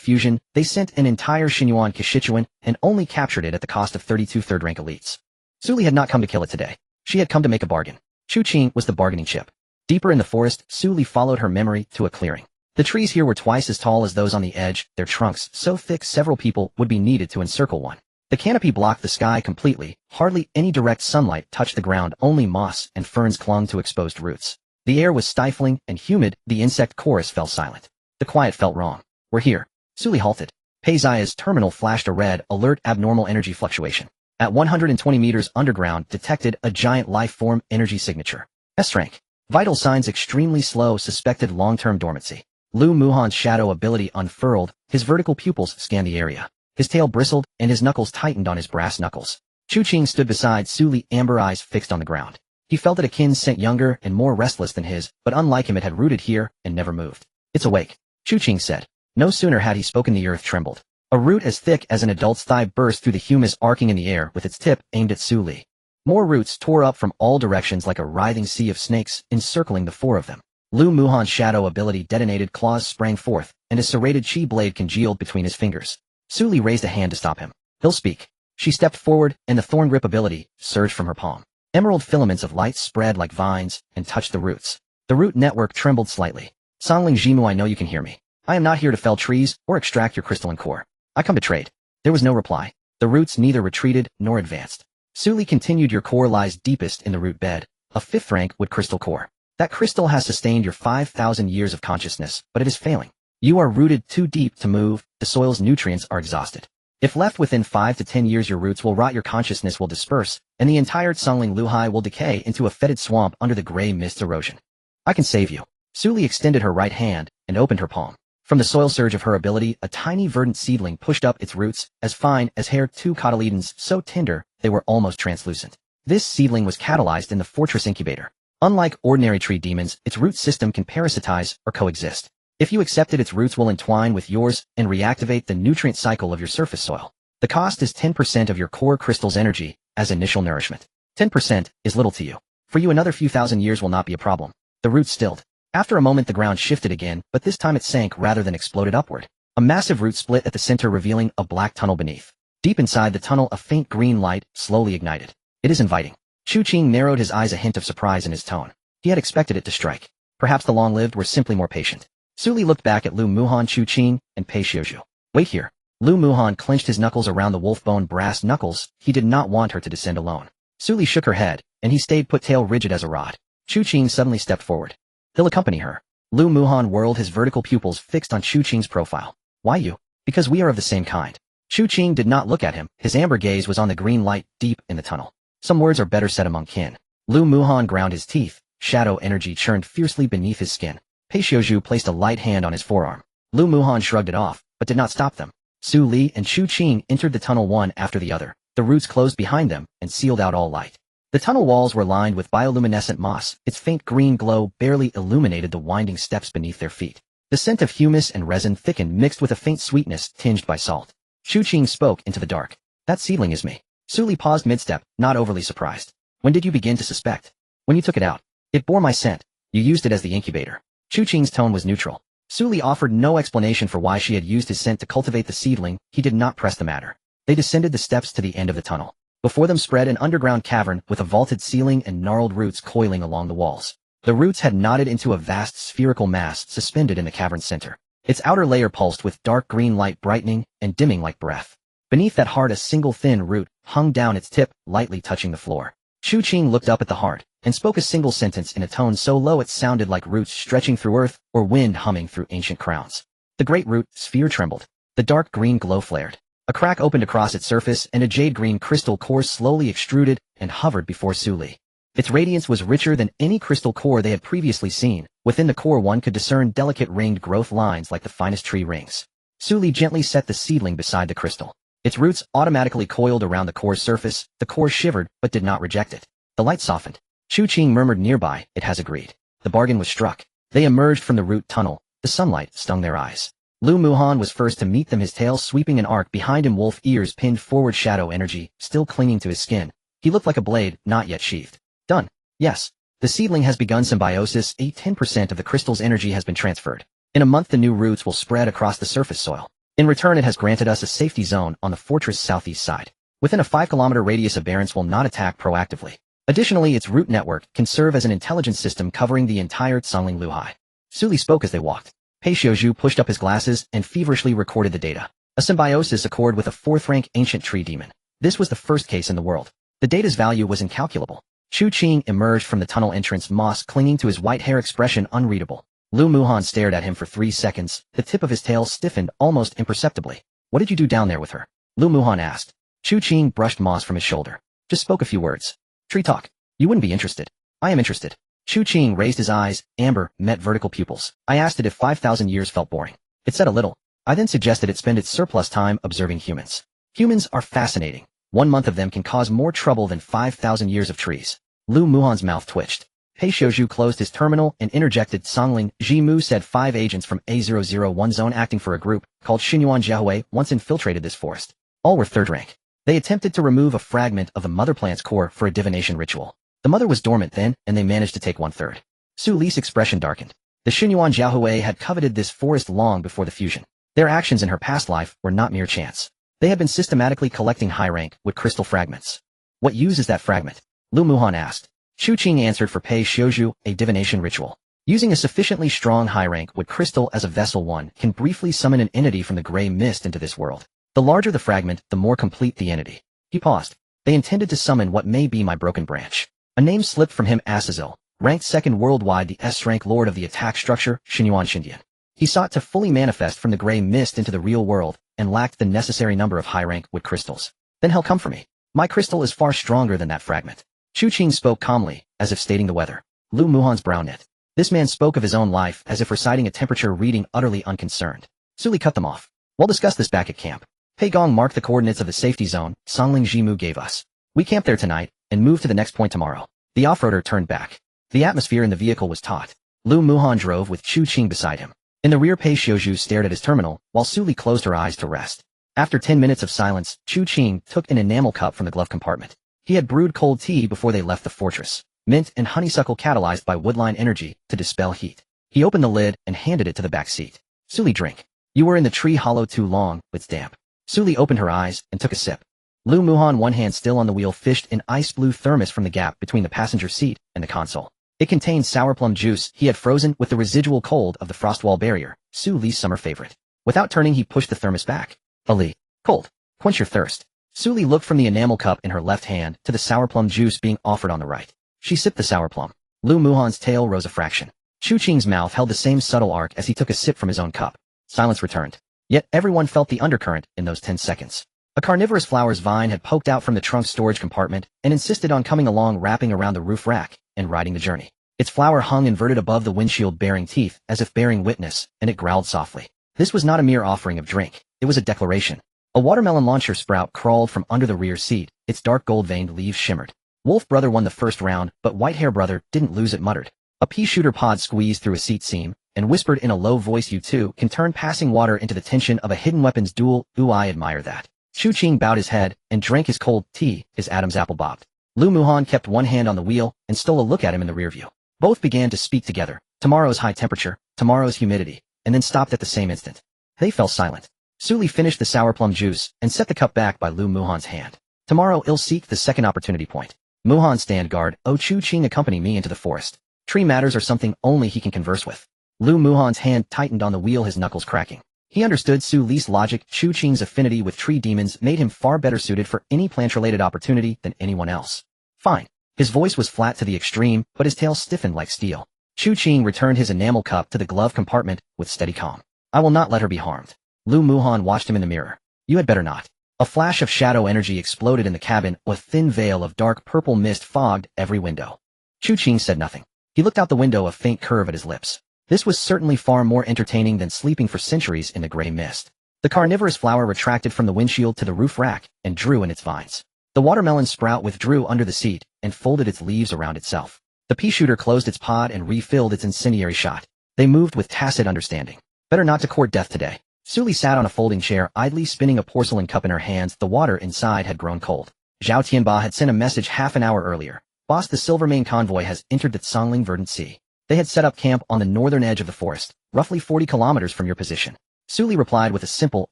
fusion, they sent an entire Xinyuan Kishichuan and only captured it at the cost of 32 3rd-rank elites. Su Li had not come to kill it today. She had come to make a bargain. Chu Qing was the bargaining chip. Deeper in the forest, Su Li followed her memory to a clearing. The trees here were twice as tall as those on the edge, their trunks so thick several people would be needed to encircle one. The canopy blocked the sky completely, hardly any direct sunlight touched the ground, only moss and ferns clung to exposed roots. The air was stifling and humid, the insect chorus fell silent. The quiet felt wrong. We're here. Su Li halted. Pei Zia's terminal flashed a red alert abnormal energy fluctuation. At 120 meters underground detected a giant life form energy signature. S-rank. Vital signs extremely slow, suspected long-term dormancy. Lu Muhan's shadow ability unfurled, his vertical pupils scanned the area. His tail bristled and his knuckles tightened on his brass knuckles. Chu Qing stood beside Su Li, amber eyes fixed on the ground. He felt that a kin scent younger and more restless than his, but unlike him it had rooted here and never moved. It's awake. Chu Qing said. No sooner had he spoken the earth trembled. A root as thick as an adult's thigh burst through the humus, arcing in the air with its tip aimed at Su Li. More roots tore up from all directions like a writhing sea of snakes, encircling the four of them. Lu Muhan's shadow ability detonated, claws sprang forth, and his serrated chi blade congealed between his fingers. Su Li raised a hand to stop him. He'll speak. She stepped forward, and the thorn grip ability surged from her palm. Emerald filaments of light spread like vines and touched the roots. The root network trembled slightly. Songling Jimu, I know you can hear me. I am not here to fell trees or extract your crystalline core. I come to trade. There was no reply. The roots neither retreated nor advanced. Su Li continued, your core lies deepest in the root bed, a 5th rank wood crystal core. That crystal has sustained your 5,000 years of consciousness, but it is failing. You are rooted too deep to move, the soil's nutrients are exhausted. If left within 5 to 10 years, your roots will rot, your consciousness will disperse, and the entire Songling Luhai will decay into a fetid swamp under the gray mist's erosion. I can save you. Su Li extended her right hand and opened her palm. From the soil surge of her ability, a tiny verdant seedling pushed up its roots, as fine as hair, 2 cotyledons, so tender they were almost translucent. This seedling was catalyzed in the fortress incubator. Unlike ordinary tree demons, its root system can parasitize or coexist. If you accept it, its roots will entwine with yours and reactivate the nutrient cycle of your surface soil. The cost is 10% of your core crystal's energy as initial nourishment. 10% is little to you. For you, another few thousand years will not be a problem. The roots stilled. After a moment, the ground shifted again, but this time it sank rather than exploded upward. A massive root split at the center, revealing a black tunnel beneath. Deep inside the tunnel, a faint green light slowly ignited. It is inviting. Chu Qing narrowed his eyes, a hint of surprise in his tone. He had expected it to strike. Perhaps the long-lived were simply more patient. Su Li looked back at Lu Muhan, Chu Qing, and Pei Xiuzhu. Wait here. Lu Muhan clenched his knuckles around the wolf-bone brass knuckles. He did not want her to descend alone. Su Li shook her head, and he stayed put, tail rigid as a rod. Chu Qing suddenly stepped forward. He'll accompany her. Lu Muhan whirled, his vertical pupils fixed on Chu Qing's profile. Why you? Because we are of the same kind. Chu Qing did not look at him. His amber gaze was on the green light deep in the tunnel. Some words are better said among kin. Lu Muhan ground his teeth. Shadow energy churned fiercely beneath his skin. Pei Xiuzhu placed a light hand on his forearm. Lu Muhan shrugged it off, but did not stop them. Su Li and Chu Qing entered the tunnel one after the other. The roots closed behind them and sealed out all light. The tunnel walls were lined with bioluminescent moss. Its faint green glow barely illuminated the winding steps beneath their feet. The scent of humus and resin thickened, mixed with a faint sweetness tinged by salt. Chu Qing spoke into the dark. That seedling is me. Su Li paused mid-step, not overly surprised. When did you begin to suspect? When you took it out. It bore my scent. You used it as the incubator. Chu Qing's tone was neutral. Su Li offered no explanation for why she had used his scent to cultivate the seedling. He did not press the matter. They descended the steps to the end of the tunnel. Before them spread an underground cavern with a vaulted ceiling and gnarled roots coiling along the walls. The roots had knotted into a vast spherical mass suspended in the cavern's center. Its outer layer pulsed with dark green light, brightening and dimming like breath. Beneath that heart, a single thin root hung down, its tip lightly touching the floor. Chu Qing looked up at the heart and spoke a single sentence in a tone so low it sounded like roots stretching through earth or wind humming through ancient crowns. The great root sphere trembled. The dark green glow flared. A crack opened across its surface, and a jade-green crystal core slowly extruded and hovered before Su Li. Its radiance was richer than any crystal core they had previously seen. Within the core, one could discern delicate ringed growth lines like the finest tree rings. Su Li gently set the seedling beside the crystal. Its roots automatically coiled around the core's surface. The core shivered, but did not reject it. The light softened. Chu Qing murmured nearby, it has agreed. The bargain was struck. They emerged from the root tunnel. The sunlight stung their eyes. Lu Muhan was first to meet them, his tail sweeping an arc behind him, wolf ears pinned forward, shadow energy still clinging to his skin. He looked like a blade, not yet sheathed. Done. Yes. The seedling has begun symbiosis. 10% of the crystal's energy has been transferred. In a month, the new roots will spread across the surface soil. In return, it has granted us a safety zone on the fortress' southeast side. Within a 5-kilometer radius, aberrants will not attack proactively. Additionally, its root network can serve as an intelligence system covering the entire Songling Luhai. Su Li spoke as they walked. Pei Xiuzhu pushed up his glasses and feverishly recorded the data. A symbiosis accord with a 4th-rank ancient tree demon. This was the first case in the world. The data's value was incalculable. Chu Qing emerged from the tunnel entrance, moss clinging to his white hair, expression unreadable. Lu Muhan stared at him for 3 seconds. The tip of his tail stiffened almost imperceptibly. What did you do down there with her? Lu Muhan asked. Chu Qing brushed moss from his shoulder. Just spoke a few words. Tree talk. You wouldn't be interested. I am interested. Chu Qing raised his eyes. Amber met vertical pupils. I asked it if 5,000 years felt boring. It said a little. I then suggested it spend its surplus time observing humans. Humans are fascinating. 1 month of them can cause more trouble than 5,000 years of trees. Lu Muhan's mouth twitched. Pei Xiuzhu closed his terminal and interjected. Songling Jimu said 5 agents from A001 zone acting for a group called Xinyuan Jiahui, once infiltrated this forest. All were third rank. They attempted to remove a fragment of the mother plant's core for a divination ritual. The mother was dormant then, and they managed to take 1/3. Su Li's expression darkened. The Xinyuan Jiahui had coveted this forest long before the fusion. Their actions in her past life were not mere chance. They had been systematically collecting high-rank wood crystal fragments. What use is that fragment? Lu Muhan asked. Chu Qing answered for Pei Xiuzhu, a divination ritual. Using a sufficiently strong high-rank wood crystal as a vessel, one can briefly summon an entity from the gray mist into this world. The larger the fragment, the more complete the entity. He paused. They intended to summon what may be my broken branch. A name slipped from him: Azazel, ranked second worldwide, the S-rank lord of the attack structure, Xinyuan Xindian. He sought to fully manifest from the gray mist into the real world, and lacked the necessary number of high-rank wood crystals. Then he'll come for me. My crystal is far stronger than that fragment. Chu Qing spoke calmly, as if stating the weather. Lu Muhan's brow knit. This man spoke of his own life as if reciting a temperature reading, utterly unconcerned. Su Li cut them off. We'll discuss this back at camp. Pei Gong marked the coordinates of the safety zone Songling Jimu gave us. We camp there tonight, and move to the next point tomorrow. The off-roader turned back. The atmosphere in the vehicle was taut. Lu Muhan drove with Chu Qing beside him. In the rear, Pei Xiuzhu stared at his terminal, while Su Li closed her eyes to rest. After 10 minutes of silence, Chu Qing took an enamel cup from the glove compartment. He had brewed cold tea before they left the fortress. Mint and honeysuckle catalyzed by woodline energy to dispel heat. He opened the lid and handed it to the back seat. Su Li, drink. You were in the tree hollow too long, it's damp. Su Li opened her eyes and took a sip. Lu Muhan, one hand still on the wheel, fished an ice blue thermos from the gap between the passenger seat and the console. It contained sour plum juice he had frozen with the residual cold of the frostwall barrier, Su Li's summer favorite. Without turning, he pushed the thermos back. Ali. Cold. Quench your thirst. Su Li looked from the enamel cup in her left hand to the sour plum juice being offered on the right. She sipped the sour plum. Lu Muhan's tail rose a fraction. Chu Qing's mouth held the same subtle arc as he took a sip from his own cup. Silence returned. Yet everyone felt the undercurrent in those 10 seconds. A carnivorous flowers vine had poked out from the trunk storage compartment and insisted on coming along, wrapping around the roof rack and riding the journey. Its flower hung inverted above the windshield, bearing teeth as if bearing witness, and it growled softly. This was not a mere offering of drink. It was a declaration. A watermelon launcher sprout crawled from under the rear seat. Its dark gold-veined leaves shimmered. Wolf Brother won the first round, but Whitehair Brother didn't lose, it muttered. A pea shooter pod squeezed through a seat seam and whispered in a low voice, you two can turn passing water into the tension of a hidden weapons duel. Ooh, I admire that. Chu Qing bowed his head and drank his cold tea. His Adam's apple bobbed. Lu Muhan kept one hand on the wheel and stole a look at him in the rear view. Both began to speak together. Tomorrow's high temperature, tomorrow's humidity, and then stopped at the same instant. They fell silent. Su Li finished the sour plum juice and set the cup back by Lu Muhan's hand. Tomorrow I'll seek the second opportunity point. Muhan, stand guard. Oh, Chu Qing, accompany me into the forest. Tree matters are something only he can converse with. Lu Muhan's hand tightened on the wheel, his knuckles cracking. He understood Su Li's logic. Chu Qing's affinity with tree demons made him far better suited for any plant-related opportunity than anyone else. Fine. His voice was flat to the extreme, but his tail stiffened like steel. Chu Qing returned his enamel cup to the glove compartment with steady calm. I will not let her be harmed. Lu Muhan watched him in the mirror. You had better not. A flash of shadow energy exploded in the cabin. A thin veil of dark purple mist fogged every window. Chu Qing said nothing. He looked out the window, a faint curve at his lips. This was certainly far more entertaining than sleeping for centuries in the gray mist. The carnivorous flower retracted from the windshield to the roof rack and drew in its vines. The watermelon sprout withdrew under the seat and folded its leaves around itself. The pea shooter closed its pod and refilled its incendiary shot. They moved with tacit understanding. Better not to court death today. Su Li sat on a folding chair, idly spinning a porcelain cup in her hands. The water inside had grown cold. Zhao Tianba had sent a message half an hour earlier. Boss, the Silvermane convoy has entered the Songling Verdant Sea. They had set up camp on the northern edge of the forest, roughly 40 kilometers from your position. Su Li replied with a simple,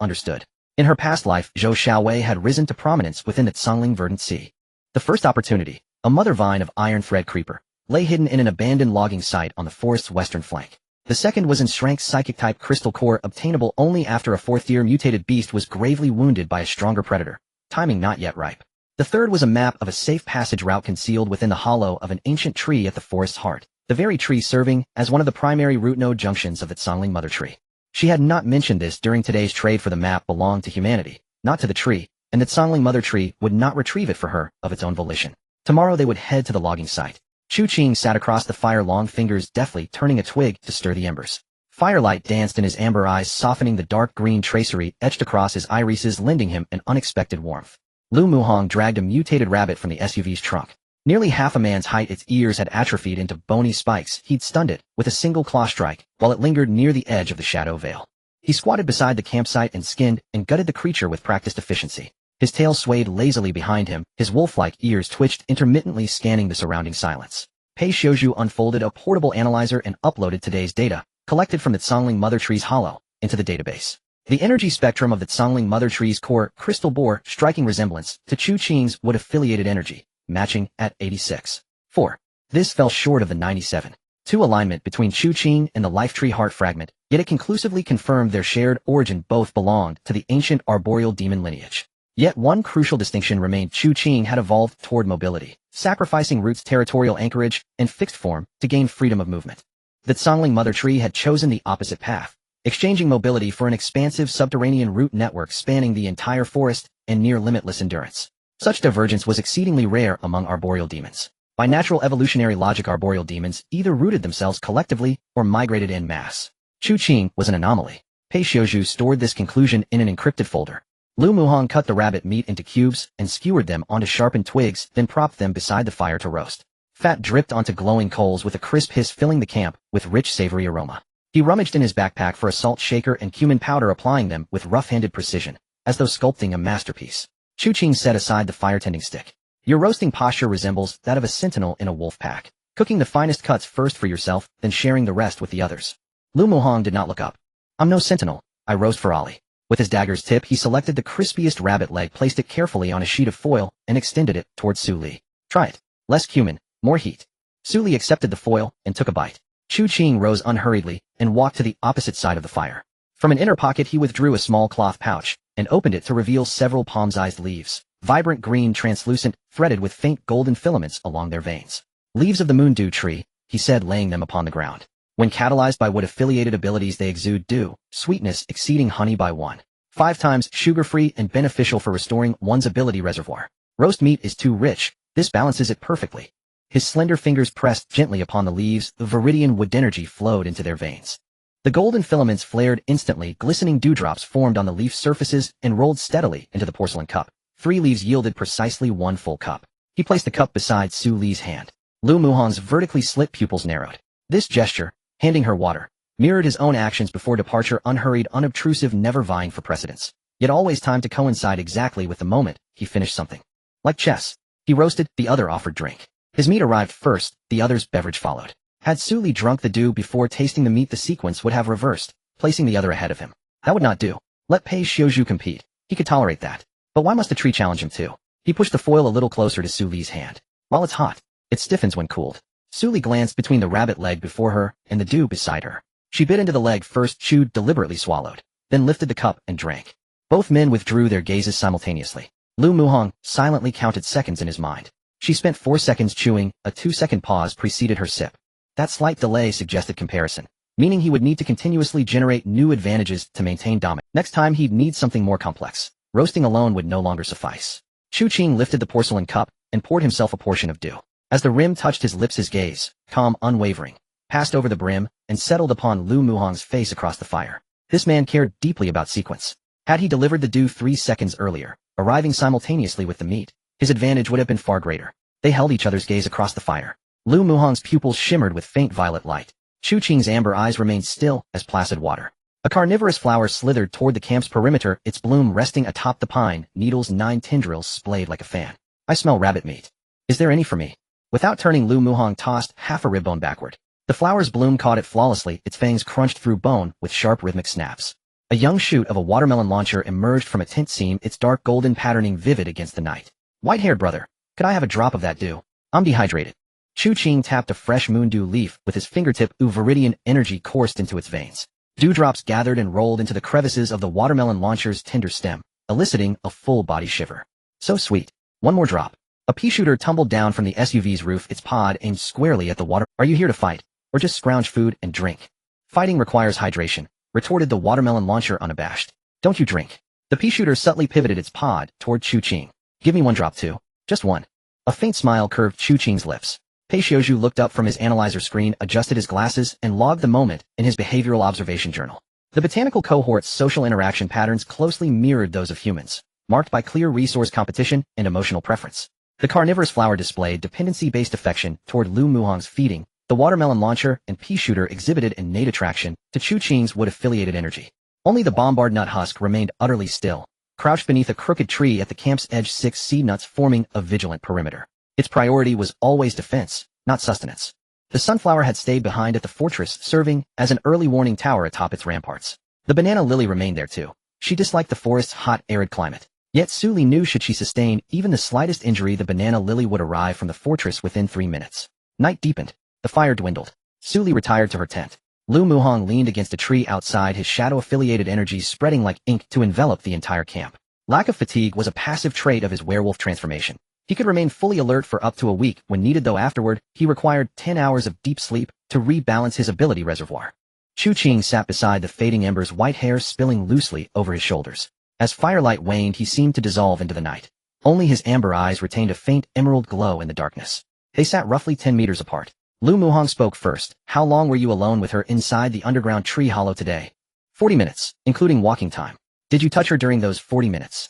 understood. In her past life, Zhou Xiaowei had risen to prominence within the Songling Verdant Sea. The first opportunity, a mother vine of iron thread creeper, lay hidden in an abandoned logging site on the forest's western flank. The second was in Shrank's psychic-type crystal core, obtainable only after a fourth-year mutated beast was gravely wounded by a stronger predator, timing not yet ripe. The third was a map of a safe passage route concealed within the hollow of an ancient tree at the forest's heart, the very tree serving as one of the primary root node junctions of the Songling mother tree. She had not mentioned this during today's trade, for the map belonged to humanity, not to the tree, and the Songling mother tree would not retrieve it for her of its own volition. Tomorrow they would head to the logging site. Chu Qing sat across the fire, long fingers deftly turning a twig to stir the embers. Firelight danced in his amber eyes, softening the dark green tracery etched across his irises, lending him an unexpected warmth. Lu Muhang dragged a mutated rabbit from the SUV's trunk. Nearly half a man's height, its ears had atrophied into bony spikes. He'd stunned it with a single claw strike while it lingered near the edge of the shadow veil. He squatted beside the campsite and skinned and gutted the creature with practiced efficiency. His tail swayed lazily behind him, his wolf-like ears twitched intermittently scanning the surrounding silence. Pei Xiuzhu unfolded a portable analyzer and uploaded today's data, collected from the Tsangling Mother Tree's hollow, into the database. The energy spectrum of the Tsangling Mother Tree's core crystal bore striking resemblance to Chu Qing's wood-affiliated energy, matching at 86.4. This fell short of the 97.2 alignment between Chu Qing and the Life Tree Heart Fragment, yet it conclusively confirmed their shared origin both belonged to the ancient arboreal demon lineage. Yet one crucial distinction remained: Chu Qing had evolved toward mobility, sacrificing roots, territorial anchorage, and fixed form to gain freedom of movement. The Tsangling Mother Tree had chosen the opposite path, exchanging mobility for an expansive subterranean root network spanning the entire forest and near limitless endurance. Such divergence was exceedingly rare among arboreal demons. By natural evolutionary logic, arboreal demons either rooted themselves collectively or migrated en masse. Chu Qing was an anomaly. Pei Xiuzhu stored this conclusion in an encrypted folder. Lu Muhang cut the rabbit meat into cubes and skewered them onto sharpened twigs, then propped them beside the fire to roast. Fat dripped onto glowing coals with a crisp hiss, filling the camp with rich savory aroma. He rummaged in his backpack for a salt shaker and cumin powder, applying them with rough-handed precision, as though sculpting a masterpiece. Chu Qing set aside the fire-tending stick. Your roasting posture resembles that of a sentinel in a wolf pack, cooking the finest cuts first for yourself, then sharing the rest with the others. Lu Muhang did not look up. I'm no sentinel. I roast for Ali. With his dagger's tip, he selected the crispiest rabbit leg, placed it carefully on a sheet of foil, and extended it towards Su Li. Try it. Less cumin, more heat. Su Li accepted the foil and took a bite. Chu Qing rose unhurriedly and walked to the opposite side of the fire. From an inner pocket he withdrew a small cloth pouch and opened it to reveal several palm-sized leaves, vibrant green, translucent, threaded with faint golden filaments along their veins. Leaves of the moondew tree, he said, laying them upon the ground. When catalyzed by wood-affiliated abilities, they exude dew, sweetness exceeding honey by 1.5 times, sugar-free and beneficial for restoring one's ability reservoir. Roast meat is too rich. This balances it perfectly. His slender fingers pressed gently upon the leaves, the viridian wood energy flowed into their veins. The golden filaments flared instantly, glistening dewdrops formed on the leaf surfaces and rolled steadily into the porcelain cup. 3 leaves yielded precisely 1 full cup. He placed the cup beside Su Li's hand. Lu Muhang's vertically slit pupils narrowed. This gesture, handing her water, mirrored his own actions before departure, unhurried, unobtrusive, never vying for precedence, yet always timed to coincide exactly with the moment he finished something. Like chess. He roasted, the other offered drink. His meat arrived first, the other's beverage followed. Had Su Li drunk the dew before tasting the meat, the sequence would have reversed, placing the other ahead of him. That would not do. Let Pei Xiuzhu compete. He could tolerate that. But why must the tree challenge him too? He pushed the foil a little closer to Su Li's hand. While it's hot, it stiffens when cooled. Su Li glanced between the rabbit leg before her and the dew beside her. She bit into the leg first, chewed, deliberately swallowed, then lifted the cup and drank. Both men withdrew their gazes simultaneously. Lu Muhang silently counted seconds in his mind. She spent 4 seconds chewing, a 2-second pause preceded her sip. That slight delay suggested comparison, meaning he would need to continuously generate new advantages to maintain dominance. Next time he'd need something more complex. Roasting alone would no longer suffice. Chu Qing lifted the porcelain cup and poured himself a portion of dew. As the rim touched his lips, his gaze, calm, unwavering, passed over the brim and settled upon Lu Muhang's face across the fire. This man cared deeply about sequence. Had he delivered the dew 3 seconds earlier, arriving simultaneously with the meat, his advantage would have been far greater. They held each other's gaze across the fire. Lu Muhang's pupils shimmered with faint violet light. Chu Qing's amber eyes remained still as placid water. A carnivorous flower slithered toward the camp's perimeter, its bloom resting atop the pine needles, 9 tendrils splayed like a fan. I smell rabbit meat. Is there any for me? Without turning, Lu Muhang tossed half a rib bone backward. The flower's bloom caught it flawlessly, its fangs crunched through bone with sharp rhythmic snaps. A young shoot of a watermelon launcher emerged from a tent seam, its dark golden patterning vivid against the night. White-haired brother, could I have a drop of that dew? I'm dehydrated. Chu Qing tapped a fresh moondew leaf with his fingertip. Viridian energy coursed into its veins. Dewdrops gathered and rolled into the crevices of the watermelon launcher's tender stem, eliciting a full-body shiver. So sweet. One more drop. A pea shooter tumbled down from the SUV's roof, its pod aimed squarely at the water. Are you here to fight, or just scrounge food and drink? Fighting requires hydration, retorted the watermelon launcher unabashed. Don't you drink? The pea shooter subtly pivoted its pod toward Chu Qing. Give me 1 drop too. Just 1. A faint smile curved Chu Qing's lips. Pei Xiuzhu looked up from his analyzer screen, adjusted his glasses, and logged the moment in his behavioral observation journal. The botanical cohort's social interaction patterns closely mirrored those of humans, marked by clear resource competition and emotional preference. The carnivorous flower displayed dependency-based affection toward Lu Muhang's feeding. The watermelon launcher and pea shooter exhibited innate attraction to Chu Qing's wood-affiliated energy. Only the bombard nut husk remained utterly still, crouched beneath a crooked tree at the camp's edge, 6 seed nuts forming a vigilant perimeter. Its priority was always defense, not sustenance. The sunflower had stayed behind at the fortress, serving as an early warning tower atop its ramparts. The banana lily remained there too. She disliked the forest's hot, arid climate. Yet Suli knew should she sustain even the slightest injury, the banana lily would arrive from the fortress within 3 minutes. Night deepened. The fire dwindled. Suli retired to her tent. Lu Muhong leaned against a tree outside, his shadow-affiliated energies spreading like ink to envelop the entire camp. Lack of fatigue was a passive trait of his werewolf transformation. He could remain fully alert for up to a week when needed, though afterward, he required 10 hours of deep sleep to rebalance his ability reservoir. Chu Qing sat beside the fading embers, white hair spilling loosely over his shoulders. As firelight waned, he seemed to dissolve into the night. Only his amber eyes retained a faint emerald glow in the darkness. They sat roughly 10 meters apart. Lu Muhong spoke first. How long were you alone with her inside the underground tree hollow today? 40 minutes, including walking time. Did you touch her during those 40 minutes?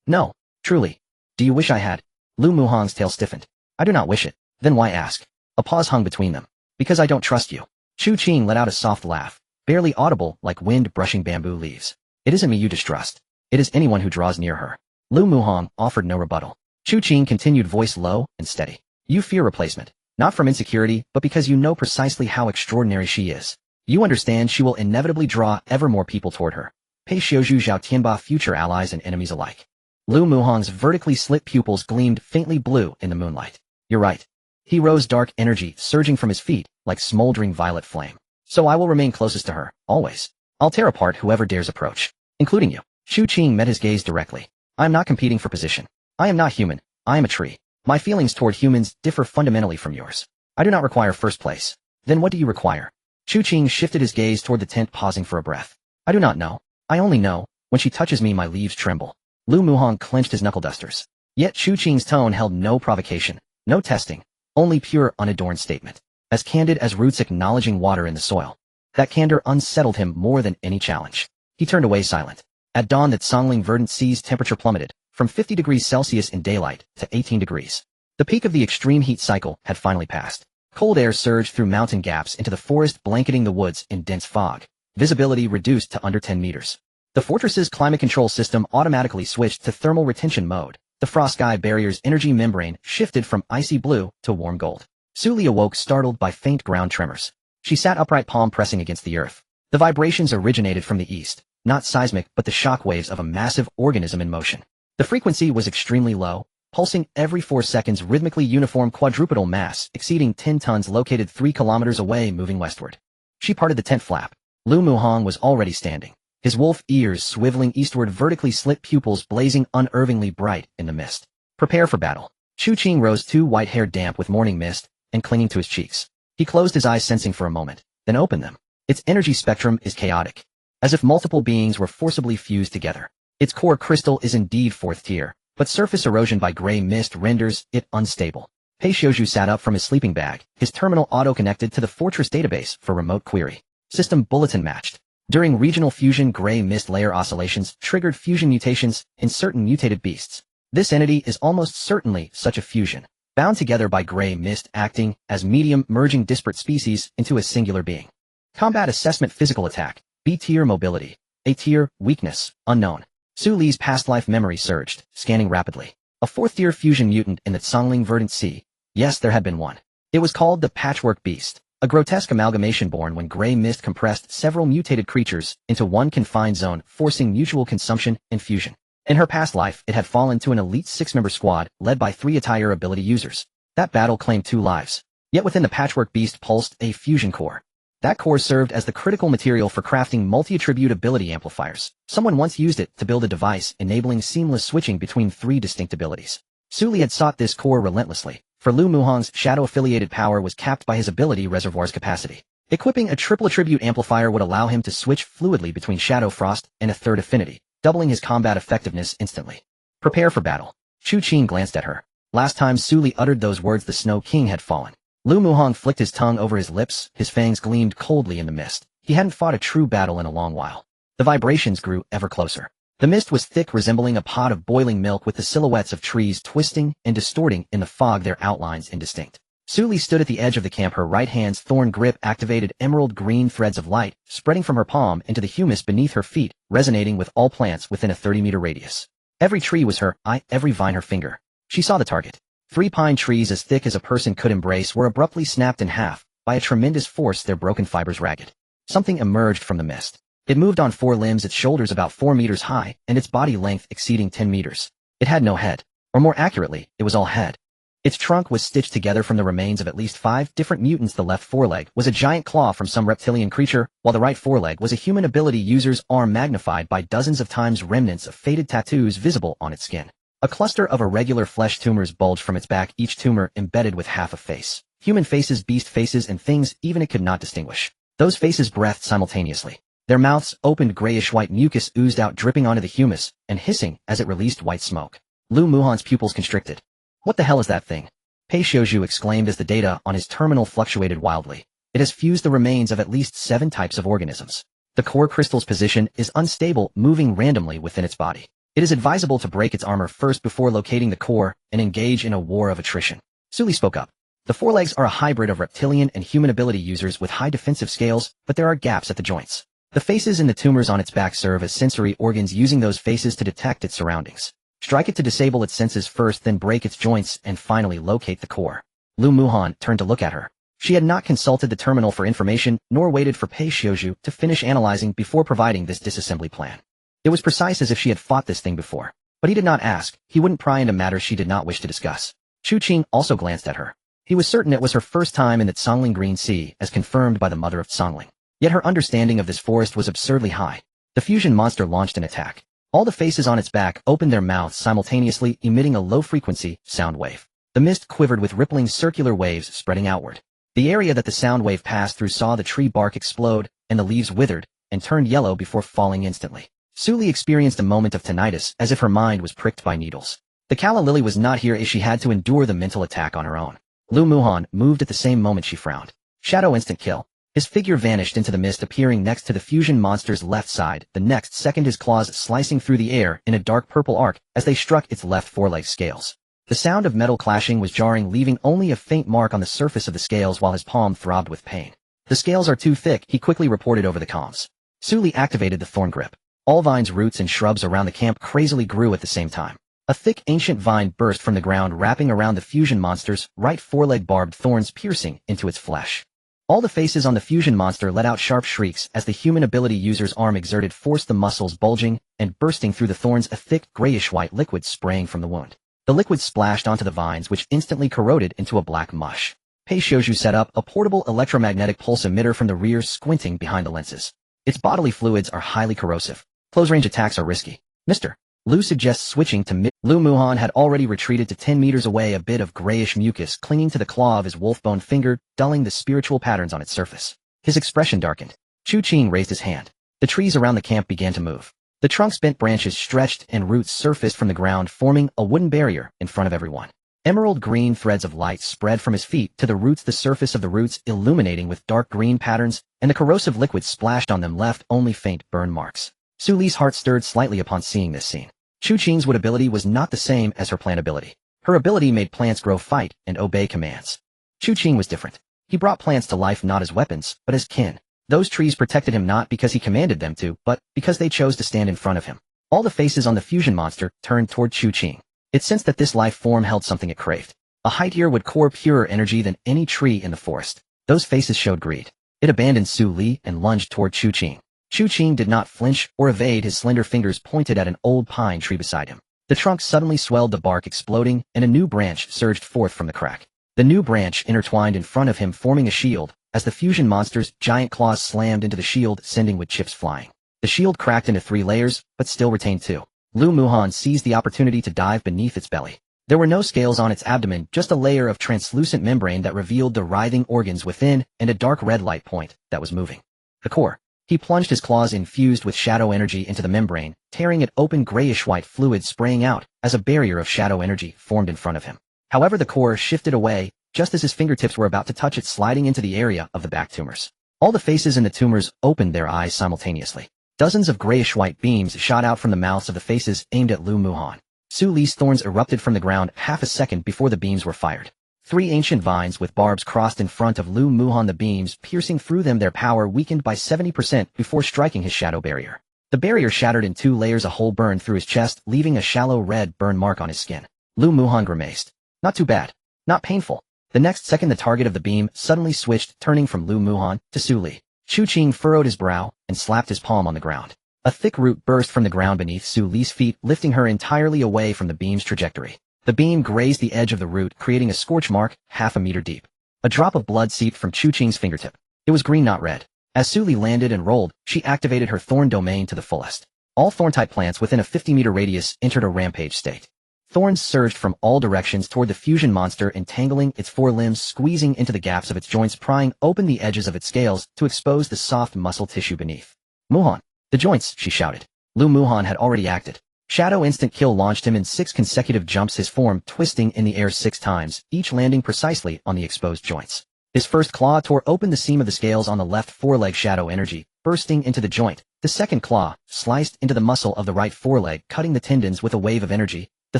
No, truly. Do you wish I had? Lu Muhong's tail stiffened. I do not wish it. Then why ask? A pause hung between them. Because I don't trust you. Chu Qing let out a soft laugh, barely audible like wind brushing bamboo leaves. It isn't me you distrust. It is anyone who draws near her. Lu Muhong offered no rebuttal. Chu Qing continued, voice low and steady. You fear replacement, not from insecurity, but because you know precisely how extraordinary she is. You understand she will inevitably draw ever more people toward her. Pei Xiuzhu Zhao Tianba, future allies and enemies alike. Lu Muhong's vertically slit pupils gleamed faintly blue in the moonlight. You're right. He rose, dark energy surging from his feet like smoldering violet flame. So I will remain closest to her, always. I'll tear apart whoever dares approach, including you. Chu Qing met his gaze directly. I am not competing for position. I am not human. I am a tree. My feelings toward humans differ fundamentally from yours. I do not require first place. Then what do you require? Chu Qing shifted his gaze toward the tent, pausing for a breath. I do not know. I only know, when she touches me my leaves tremble. Lu Muhong clenched his knuckle dusters. Yet Chu Qing's tone held no provocation, no testing, only pure unadorned statement. As candid as roots acknowledging water in the soil. That candor unsettled him more than any challenge. He turned away silent. At dawn, that Songling verdant sea's temperature plummeted, from 50 degrees Celsius in daylight to 18 degrees. The peak of the extreme heat cycle had finally passed. Cold air surged through mountain gaps into the forest, blanketing the woods in dense fog. Visibility reduced to under 10 meters. The fortress's climate control system automatically switched to thermal retention mode. The frost sky barrier's energy membrane shifted from icy blue to warm gold. Suli awoke, startled by faint ground tremors. She sat upright, palm pressing against the earth. The vibrations originated from the east, not seismic but the shock waves of a massive organism in motion. The frequency was extremely low, pulsing every 4 seconds, rhythmically uniform quadrupedal mass exceeding 10 tons located 3 kilometers away, moving westward. She parted the tent flap. Lu Muhong was already standing, his wolf ears swiveling eastward, vertically slit pupils blazing unervingly bright in the mist. Prepare for battle. Chu Qing rose, 2 white hair damp with morning mist and clinging to his cheeks. He closed his eyes, sensing for a moment, then opened them. Its energy spectrum is chaotic, as if multiple beings were forcibly fused together. Its core crystal is indeed 4th tier, but surface erosion by gray mist renders it unstable. Pei Xiuzhu sat up from his sleeping bag, his terminal auto-connected to the fortress database for remote query. System bulletin matched. During regional fusion, gray mist layer oscillations triggered fusion mutations in certain mutated beasts. This entity is almost certainly such a fusion, bound together by gray mist acting as medium, merging disparate species into a singular being. Combat assessment: physical attack, B tier; mobility, A tier; weakness, unknown. Su Li's past life memory surged, scanning rapidly. A 4th tier fusion mutant in the Songling verdant sea. Yes, there had been one. It was called the Patchwork Beast, a grotesque amalgamation born when gray mist compressed several mutated creatures into one confined zone, forcing mutual consumption and fusion. In her past life, it had fallen to an elite 6-member squad led by 3 attire ability users. That battle claimed 2 lives. Yet within the Patchwork Beast pulsed a fusion core. That core served as the critical material for crafting multi-attribute ability amplifiers. Someone once used it to build a device enabling seamless switching between 3 distinct abilities. Su Li had sought this core relentlessly, for Lu Muhong's shadow-affiliated power was capped by his ability reservoir's capacity. Equipping a triple attribute amplifier would allow him to switch fluidly between Shadow Frost and a 3rd affinity, doubling his combat effectiveness instantly. Prepare for battle. Chu Qing glanced at her. Last time Su Li uttered those words, the Snow King had fallen. Lu Muhong flicked his tongue over his lips, his fangs gleamed coldly in the mist. He hadn't fought a true battle in a long while. The vibrations grew ever closer. The mist was thick, resembling a pot of boiling milk, with the silhouettes of trees twisting and distorting in the fog, their outlines indistinct. Su Li stood at the edge of the camp, her right hand's thorn grip activated emerald green threads of light, spreading from her palm into the humus beneath her feet, resonating with all plants within a 30-meter radius. Every tree was her eye, every vine her finger. She saw the target. 3 pine trees as thick as a person could embrace were abruptly snapped in half, by a tremendous force, their broken fibers ragged. Something emerged from the mist. It moved on 4 limbs, its shoulders about 4 meters high, and its body length exceeding 10 meters. It had no head. Or more accurately, it was all head. Its trunk was stitched together from the remains of at least 5 different mutants. The left foreleg was a giant claw from some reptilian creature, while the right foreleg was a human ability user's arm magnified by dozens of times, remnants of faded tattoos visible on its skin. A cluster of irregular flesh tumors bulged from its back, each tumor embedded with half a face. Human faces, beast faces, and things even it could not distinguish. Those faces breathed simultaneously. Their mouths opened, grayish-white mucus oozed out, dripping onto the humus, and hissing as it released white smoke. Lu Muhan's pupils constricted. What the hell is that thing? Pei Xiuzhu exclaimed as the data on his terminal fluctuated wildly. It has fused the remains of at least 7 types of organisms. The core crystal's position is unstable, moving randomly within its body. It is advisable to break its armor first before locating the core and engage in a war of attrition. Su Li spoke up. The forelegs are a hybrid of reptilian and human ability users with high defensive scales, but there are gaps at the joints. The faces and the tumors on its back serve as sensory organs, using those faces to detect its surroundings. Strike it to disable its senses first, then break its joints and finally locate the core. Lu Muhan turned to look at her. She had not consulted the terminal for information, nor waited for Pei Xiuzhu to finish analyzing before providing this disassembly plan. It was precise as if she had fought this thing before. But he did not ask. He wouldn't pry into matters she did not wish to discuss. Chu Qing also glanced at her. He was certain it was her first time in the Tsangling Green Sea, as confirmed by the mother of Tsangling. Yet her understanding of this forest was absurdly high. The fusion monster launched an attack. All the faces on its back opened their mouths simultaneously, emitting a low-frequency sound wave. The mist quivered with rippling circular waves spreading outward. The area that the sound wave passed through saw the tree bark explode, and the leaves withered and turned yellow before falling instantly. Su Li experienced a moment of tinnitus, as if her mind was pricked by needles. The calla lily was not here, as she had to endure the mental attack on her own. Lu Muhan moved at the same moment she frowned. Shadow instant kill. His figure vanished into the mist, appearing next to the fusion monster's left side. The next second his claws slicing through the air in a dark purple arc as they struck its left foreleg scales. The sound of metal clashing was jarring, leaving only a faint mark on the surface of the scales while his palm throbbed with pain. The scales are too thick, he quickly reported over the comms. Su Li activated the thorn grip. All vines, roots, and shrubs around the camp crazily grew at the same time. A thick ancient vine burst from the ground, wrapping around the fusion monster's right foreleg, barbed thorns piercing into its flesh. All the faces on the fusion monster let out sharp shrieks as the human ability user's arm exerted force, the muscles bulging and bursting through the thorns, a thick grayish-white liquid spraying from the wound. The liquid splashed onto the vines, which instantly corroded into a black mush. Pei Xiuzhu set up a portable electromagnetic pulse emitter from the rear, squinting behind the lenses. Its bodily fluids are highly corrosive. Close-range attacks are risky. Mr. Lu suggests switching to mid. Lu Muhan had already retreated to 10 meters away, a bit of grayish mucus clinging to the claw of his wolf-bone finger, dulling the spiritual patterns on its surface. His expression darkened. Chu Qing raised his hand. The trees around the camp began to move. The trunks bent, branches stretched, and roots surfaced from the ground, forming a wooden barrier in front of everyone. Emerald green threads of light spread from his feet to the roots, the surface of the roots illuminating with dark green patterns, and the corrosive liquid splashed on them left only faint burn marks. Su Li's heart stirred slightly upon seeing this scene. Chu Qing's wood ability was not the same as her plant ability. Her ability made plants grow, fight, and obey commands. Chu Qing was different. He brought plants to life not as weapons, but as kin. Those trees protected him not because he commanded them to, but because they chose to stand in front of him. All the faces on the fusion monster turned toward Chu Qing. It sensed that this life form held something it craved. A heightier would core purer energy than any tree in the forest. Those faces showed greed. It abandoned Su Li and lunged toward Chu Qing. Chu Qing did not flinch or evade. His slender fingers pointed at an old pine tree beside him. The trunk suddenly swelled, the bark exploding, and a new branch surged forth from the crack. The new branch intertwined in front of him, forming a shield, as the fusion monster's giant claws slammed into the shield, sending wood chips flying. The shield cracked into 3 layers, but still retained 2. Lu Muhan seized the opportunity to dive beneath its belly. There were no scales on its abdomen, just a layer of translucent membrane that revealed the writhing organs within, and a dark red light point that was moving. The core. He plunged his claws infused with shadow energy into the membrane, tearing it open, grayish-white fluid spraying out as a barrier of shadow energy formed in front of him. However, the core shifted away, just as his fingertips were about to touch it, sliding into the area of the back tumors. All the faces in the tumors opened their eyes simultaneously. Dozens of grayish-white beams shot out from the mouths of the faces aimed at Lu Muhan. Su Li's thorns erupted from the ground half a second before the beams were fired. Three ancient vines with barbs crossed in front of Lu Muhan, the beams piercing through them, their power weakened by 70% before striking his shadow barrier. The barrier shattered in 2 layers, a hole burned through his chest, leaving a shallow red burn mark on his skin. Lu Muhan grimaced. Not too bad. Not painful. The next second the target of the beam suddenly switched, turning from Lu Muhan to Su Li. Chu Qing furrowed his brow and slapped his palm on the ground. A thick root burst from the ground beneath Su Li's feet, lifting her entirely away from the beam's trajectory. The beam grazed the edge of the root, creating a scorch mark half a meter deep. A drop of blood seeped from Chu Qing's fingertip. It was green, not red. As Su Li landed and rolled, she activated her thorn domain to the fullest. All thorn-type plants within a 50-meter radius entered a rampage state. Thorns surged from all directions toward the fusion monster, entangling its 4 limbs, squeezing into the gaps of its joints, prying open the edges of its scales to expose the soft muscle tissue beneath. Muhan. The joints, she shouted. Lu Muhan had already acted. Shadow Instant Kill launched him in 6 consecutive jumps, his form twisting in the air 6 times, each landing precisely on the exposed joints. His first claw tore open the seam of the scales on the left foreleg, shadow energy bursting into the joint. The second claw sliced into the muscle of the right foreleg, cutting the tendons with a wave of energy. The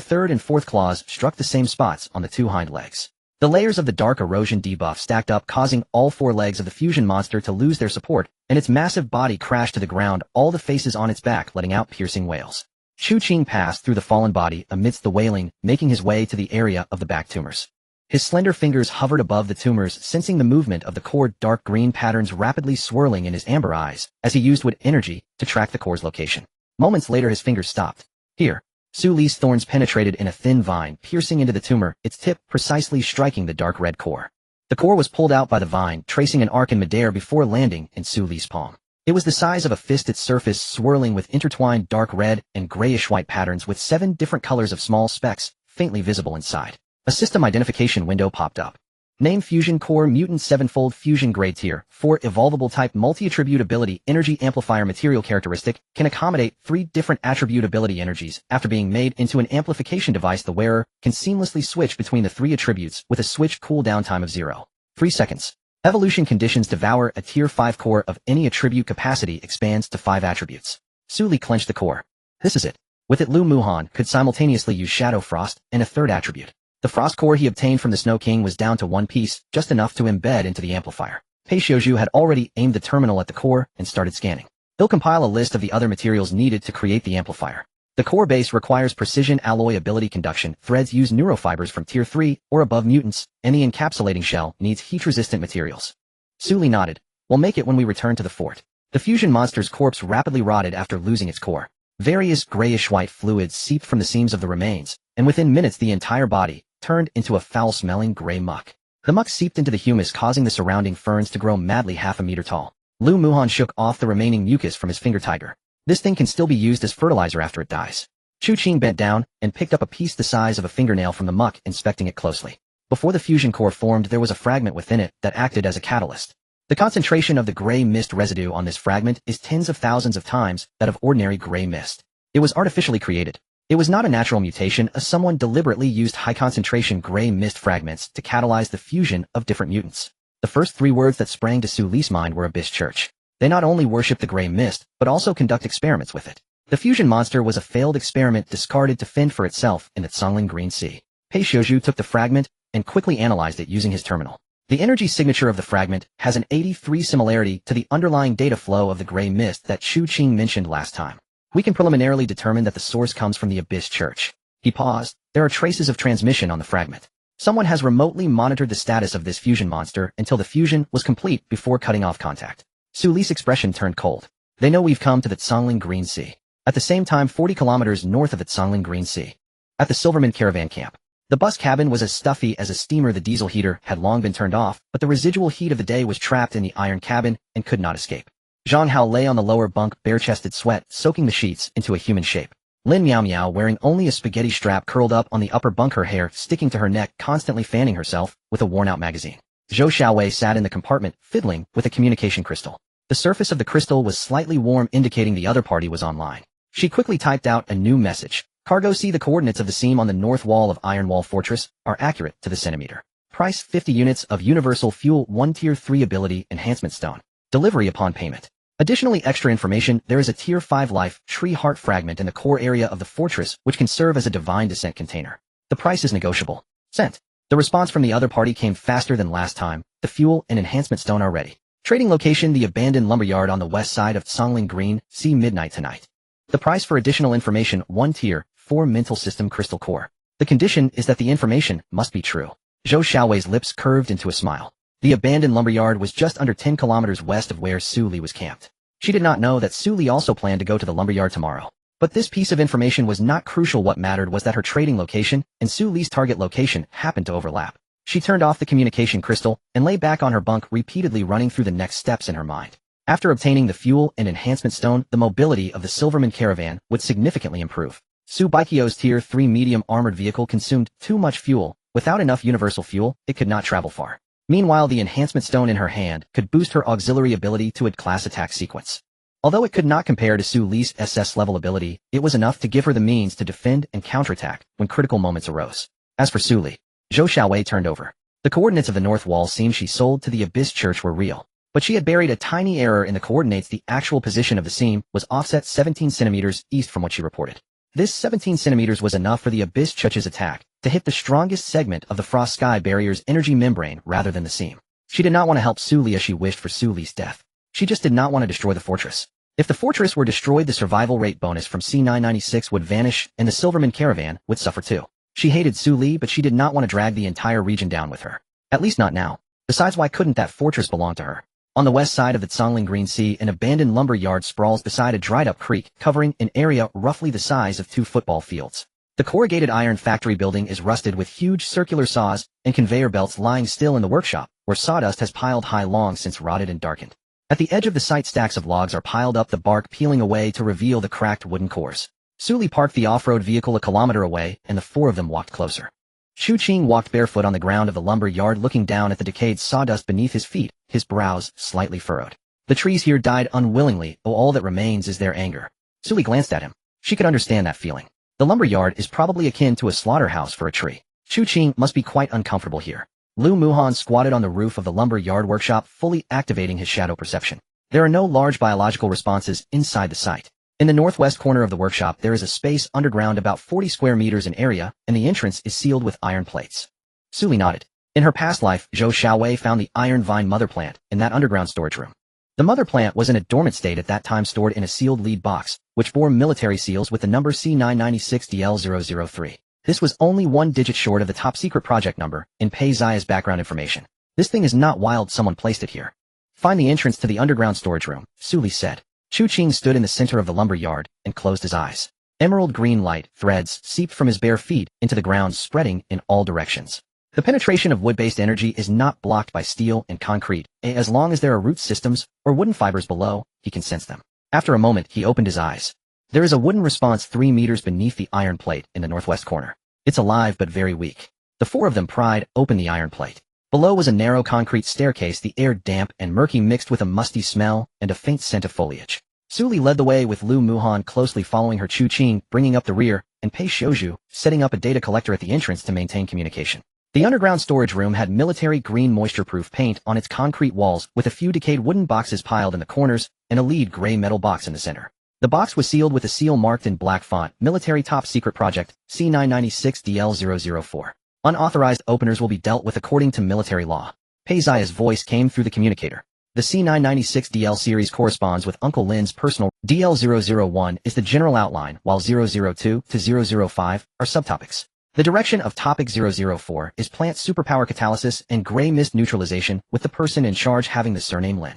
third and fourth claws struck the same spots on the 2 hind legs. The layers of the dark erosion debuff stacked up, causing all 4 legs of the fusion monster to lose their support, and its massive body crashed to the ground, all the faces on its back letting out piercing wails. Chu Qing passed through the fallen body amidst the wailing, making his way to the area of the back tumors. His slender fingers hovered above the tumors, sensing the movement of the core, dark green patterns rapidly swirling in his amber eyes as he used wood energy to track the core's location. Moments later his fingers stopped. Here. Su Li's thorns penetrated in a thin vine, piercing into the tumor, its tip precisely striking the dark red core. The core was pulled out by the vine, tracing an arc in midair before landing in Su Li's palm. It was the size of a fist, its surface swirling with intertwined dark red and grayish-white patterns with 7 different colors of small specks, faintly visible inside. A system identification window popped up. Name: Fusion Core Mutant 7-fold Fusion Grade Tier 4 Evolvable Type Multi-Attribute Ability Energy Amplifier Material Characteristic can accommodate 3 different attribute ability energies. After being made into an amplification device, the wearer can seamlessly switch between the 3 attributes with a switch cooldown time of 0.3 seconds. Evolution conditions: Devour a Tier 5 core of any attribute, capacity expands to 5 attributes. Su Li clenched the core. This is it. With it, Lu Muhan could simultaneously use Shadow Frost and a 3rd attribute. The frost core he obtained from the Snow King was down to 1 piece, just enough to embed into the amplifier. Pei Xiaozhu had already aimed the terminal at the core and started scanning. He'll compile a list of the other materials needed to create the amplifier. The core base requires precision alloy ability conduction. Threads use neurofibers from Tier 3 or above mutants, and the encapsulating shell needs heat-resistant materials. Su Li nodded. We'll make it when we return to the fort. The fusion monster's corpse rapidly rotted after losing its core. Various grayish-white fluids seeped from the seams of the remains, and within minutes the entire body turned into a foul-smelling gray muck. The muck seeped into the humus, causing the surrounding ferns to grow madly half a meter tall. Lu Muhan shook off the remaining mucus from his finger tiger. This thing can still be used as fertilizer after it dies. Chu Qing bent down and picked up a piece the size of a fingernail from the muck, inspecting it closely. Before the fusion core formed, there was a fragment within it that acted as a catalyst. The concentration of the gray mist residue on this fragment is tens of thousands of times that of ordinary gray mist. It was artificially created. It was not a natural mutation, as someone deliberately used high-concentration gray mist fragments to catalyze the fusion of different mutants. The first 3 words that sprang to Su Li's mind were Abyss Church. They not only worship the gray mist, but also conduct experiments with it. The fusion monster was a failed experiment discarded to fend for itself in the Songling Green Sea. Pei Xiaozhu took the fragment and quickly analyzed it using his terminal. The energy signature of the fragment has an 83 similarity to the underlying data flow of the gray mist that Chu Qing mentioned last time. We can preliminarily determine that the source comes from the Abyss Church. He paused. There are traces of transmission on the fragment. Someone has remotely monitored the status of this fusion monster until the fusion was complete before cutting off contact. Su Li's expression turned cold. They know we've come to the Songling Green Sea. At the same time, 40 kilometers north of the Songling Green Sea. At the Silverman caravan camp. The bus cabin was as stuffy as a steamer. The diesel heater had long been turned off, but the residual heat of the day was trapped in the iron cabin and could not escape. Zhang Hao lay on the lower bunk, bare-chested, sweat soaking the sheets into a human shape. Lin Miao Miao, wearing only a spaghetti strap, curled up on the upper bunk, her hair sticking to her neck, constantly fanning herself with a worn-out magazine. Zhou Xiaowei sat in the compartment, fiddling with a communication crystal. The surface of the crystal was slightly warm, indicating the other party was online. She quickly typed out a new message. Cargo: see, the coordinates of the seam on the north wall of Iron Wall Fortress are accurate to the centimeter. Price: 50 units of Universal Fuel 1 Tier 3 Ability Enhancement Stone. Delivery upon payment. Additionally, extra information: there is a Tier 5 Life Tree Heart fragment in the core area of the fortress which can serve as a divine descent container. The price is negotiable. Sent. The response from the other party came faster than last time. The fuel and enhancement stone are ready. Trading location: the abandoned lumberyard on the west side of Songling Green. See midnight tonight. The price for additional information: 1 tier, 4 mental system crystal core. The condition is that the information must be true. Zhou Xiaowei's lips curved into a smile. The abandoned lumberyard was just under 10 kilometers west of where Su Li was camped. She did not know that Su Li also planned to go to the lumberyard tomorrow. But this piece of information was not crucial. What mattered was that her trading location and Su Li's target location happened to overlap. She turned off the communication crystal and lay back on her bunk, repeatedly running through the next steps in her mind. After obtaining the fuel and enhancement stone, the mobility of the Silverman caravan would significantly improve. Su Baikyo's Tier 3 medium armored vehicle consumed too much fuel. Without enough universal fuel, it could not travel far. Meanwhile, the enhancement stone in her hand could boost her auxiliary ability to class attack sequence. Although it could not compare to Su Li's SS level ability, it was enough to give her the means to defend and counterattack when critical moments arose. As for Su Li, Zhou Xiaowei turned over. The coordinates of the north wall seam she sold to the Abyss Church were real, but she had buried a tiny error in the coordinates. The actual position of the seam was offset 17 centimeters east from what she reported. This 17 centimeters was enough for the Abyss Church's attack to hit the strongest segment of the Frost Sky Barrier's energy membrane rather than the seam. She did not want to help Su Li as she wished for Su Li's death. She just did not want to destroy the fortress. If the fortress were destroyed, the survival rate bonus from C996 would vanish and the Silverman caravan would suffer too. She hated Su Li, but she did not want to drag the entire region down with her. At least not now. Besides, why couldn't that fortress belong to her? On the west side of the Songling Green Sea, an abandoned lumber yard sprawls beside a dried-up creek, covering an area roughly the size of 2 football fields. The corrugated iron factory building is rusted with huge circular saws and conveyor belts lying still in the workshop, where sawdust has piled high long since rotted and darkened. At the edge of the site, stacks of logs are piled up, the bark peeling away to reveal the cracked wooden cores. Su Li parked the off-road vehicle a kilometer away, and the 4 of them walked closer. Chu Qing walked barefoot on the ground of the lumber yard, looking down at the decayed sawdust beneath his feet, his brows slightly furrowed. The trees here died unwillingly, all that remains is their anger. Su Li glanced at him. She could understand that feeling. The lumber yard is probably akin to a slaughterhouse for a tree. Chu Qing must be quite uncomfortable here. Lu Muhan squatted on the roof of the lumber yard workshop, fully activating his shadow perception. There are no large biological responses inside the site. In the northwest corner of the workshop, there is a space underground about 40 square meters in area, and the entrance is sealed with iron plates. Su Li nodded. In her past life, Zhou Xiaowei found the iron vine mother plant in that underground storage room. The mother plant was in a dormant state at that time, stored in a sealed lead box, which bore military seals with the number C996DL003. This was only 1 digit short of the top secret project number in Pei Zia's background information. This thing is not wild, someone placed it here. Find the entrance to the underground storage room, Su Li said. Chu Qing stood in the center of the lumber yard and closed his eyes. Emerald green light threads seeped from his bare feet into the ground, spreading in all directions. The penetration of wood-based energy is not blocked by steel and concrete. As long as there are root systems or wooden fibers below, he can sense them. After a moment, he opened his eyes. There is a wooden response 3 meters beneath the iron plate in the northwest corner. It's alive but very weak. The 4 of them pried open the iron plate. Below was a narrow concrete staircase, the air damp and murky, mixed with a musty smell and a faint scent of foliage. Su Li led the way, with Lu Muhan closely following her, Chu Qing bringing up the rear, and Pei Xiuzhu setting up a data collector at the entrance to maintain communication. The underground storage room had military green moisture-proof paint on its concrete walls, with a few decayed wooden boxes piled in the corners and a lead gray metal box in the center. The box was sealed with a seal marked in black font, Military Top Secret Project, C996DL004. Unauthorized openers will be dealt with according to military law. Pei Zia's voice came through the communicator. The C996DL series corresponds with Uncle Lin's personal. DL001 is the general outline, while 002 to 005 are subtopics. The direction of Topic 004 is plant superpower catalysis and gray mist neutralization, with the person in charge having the surname Lin.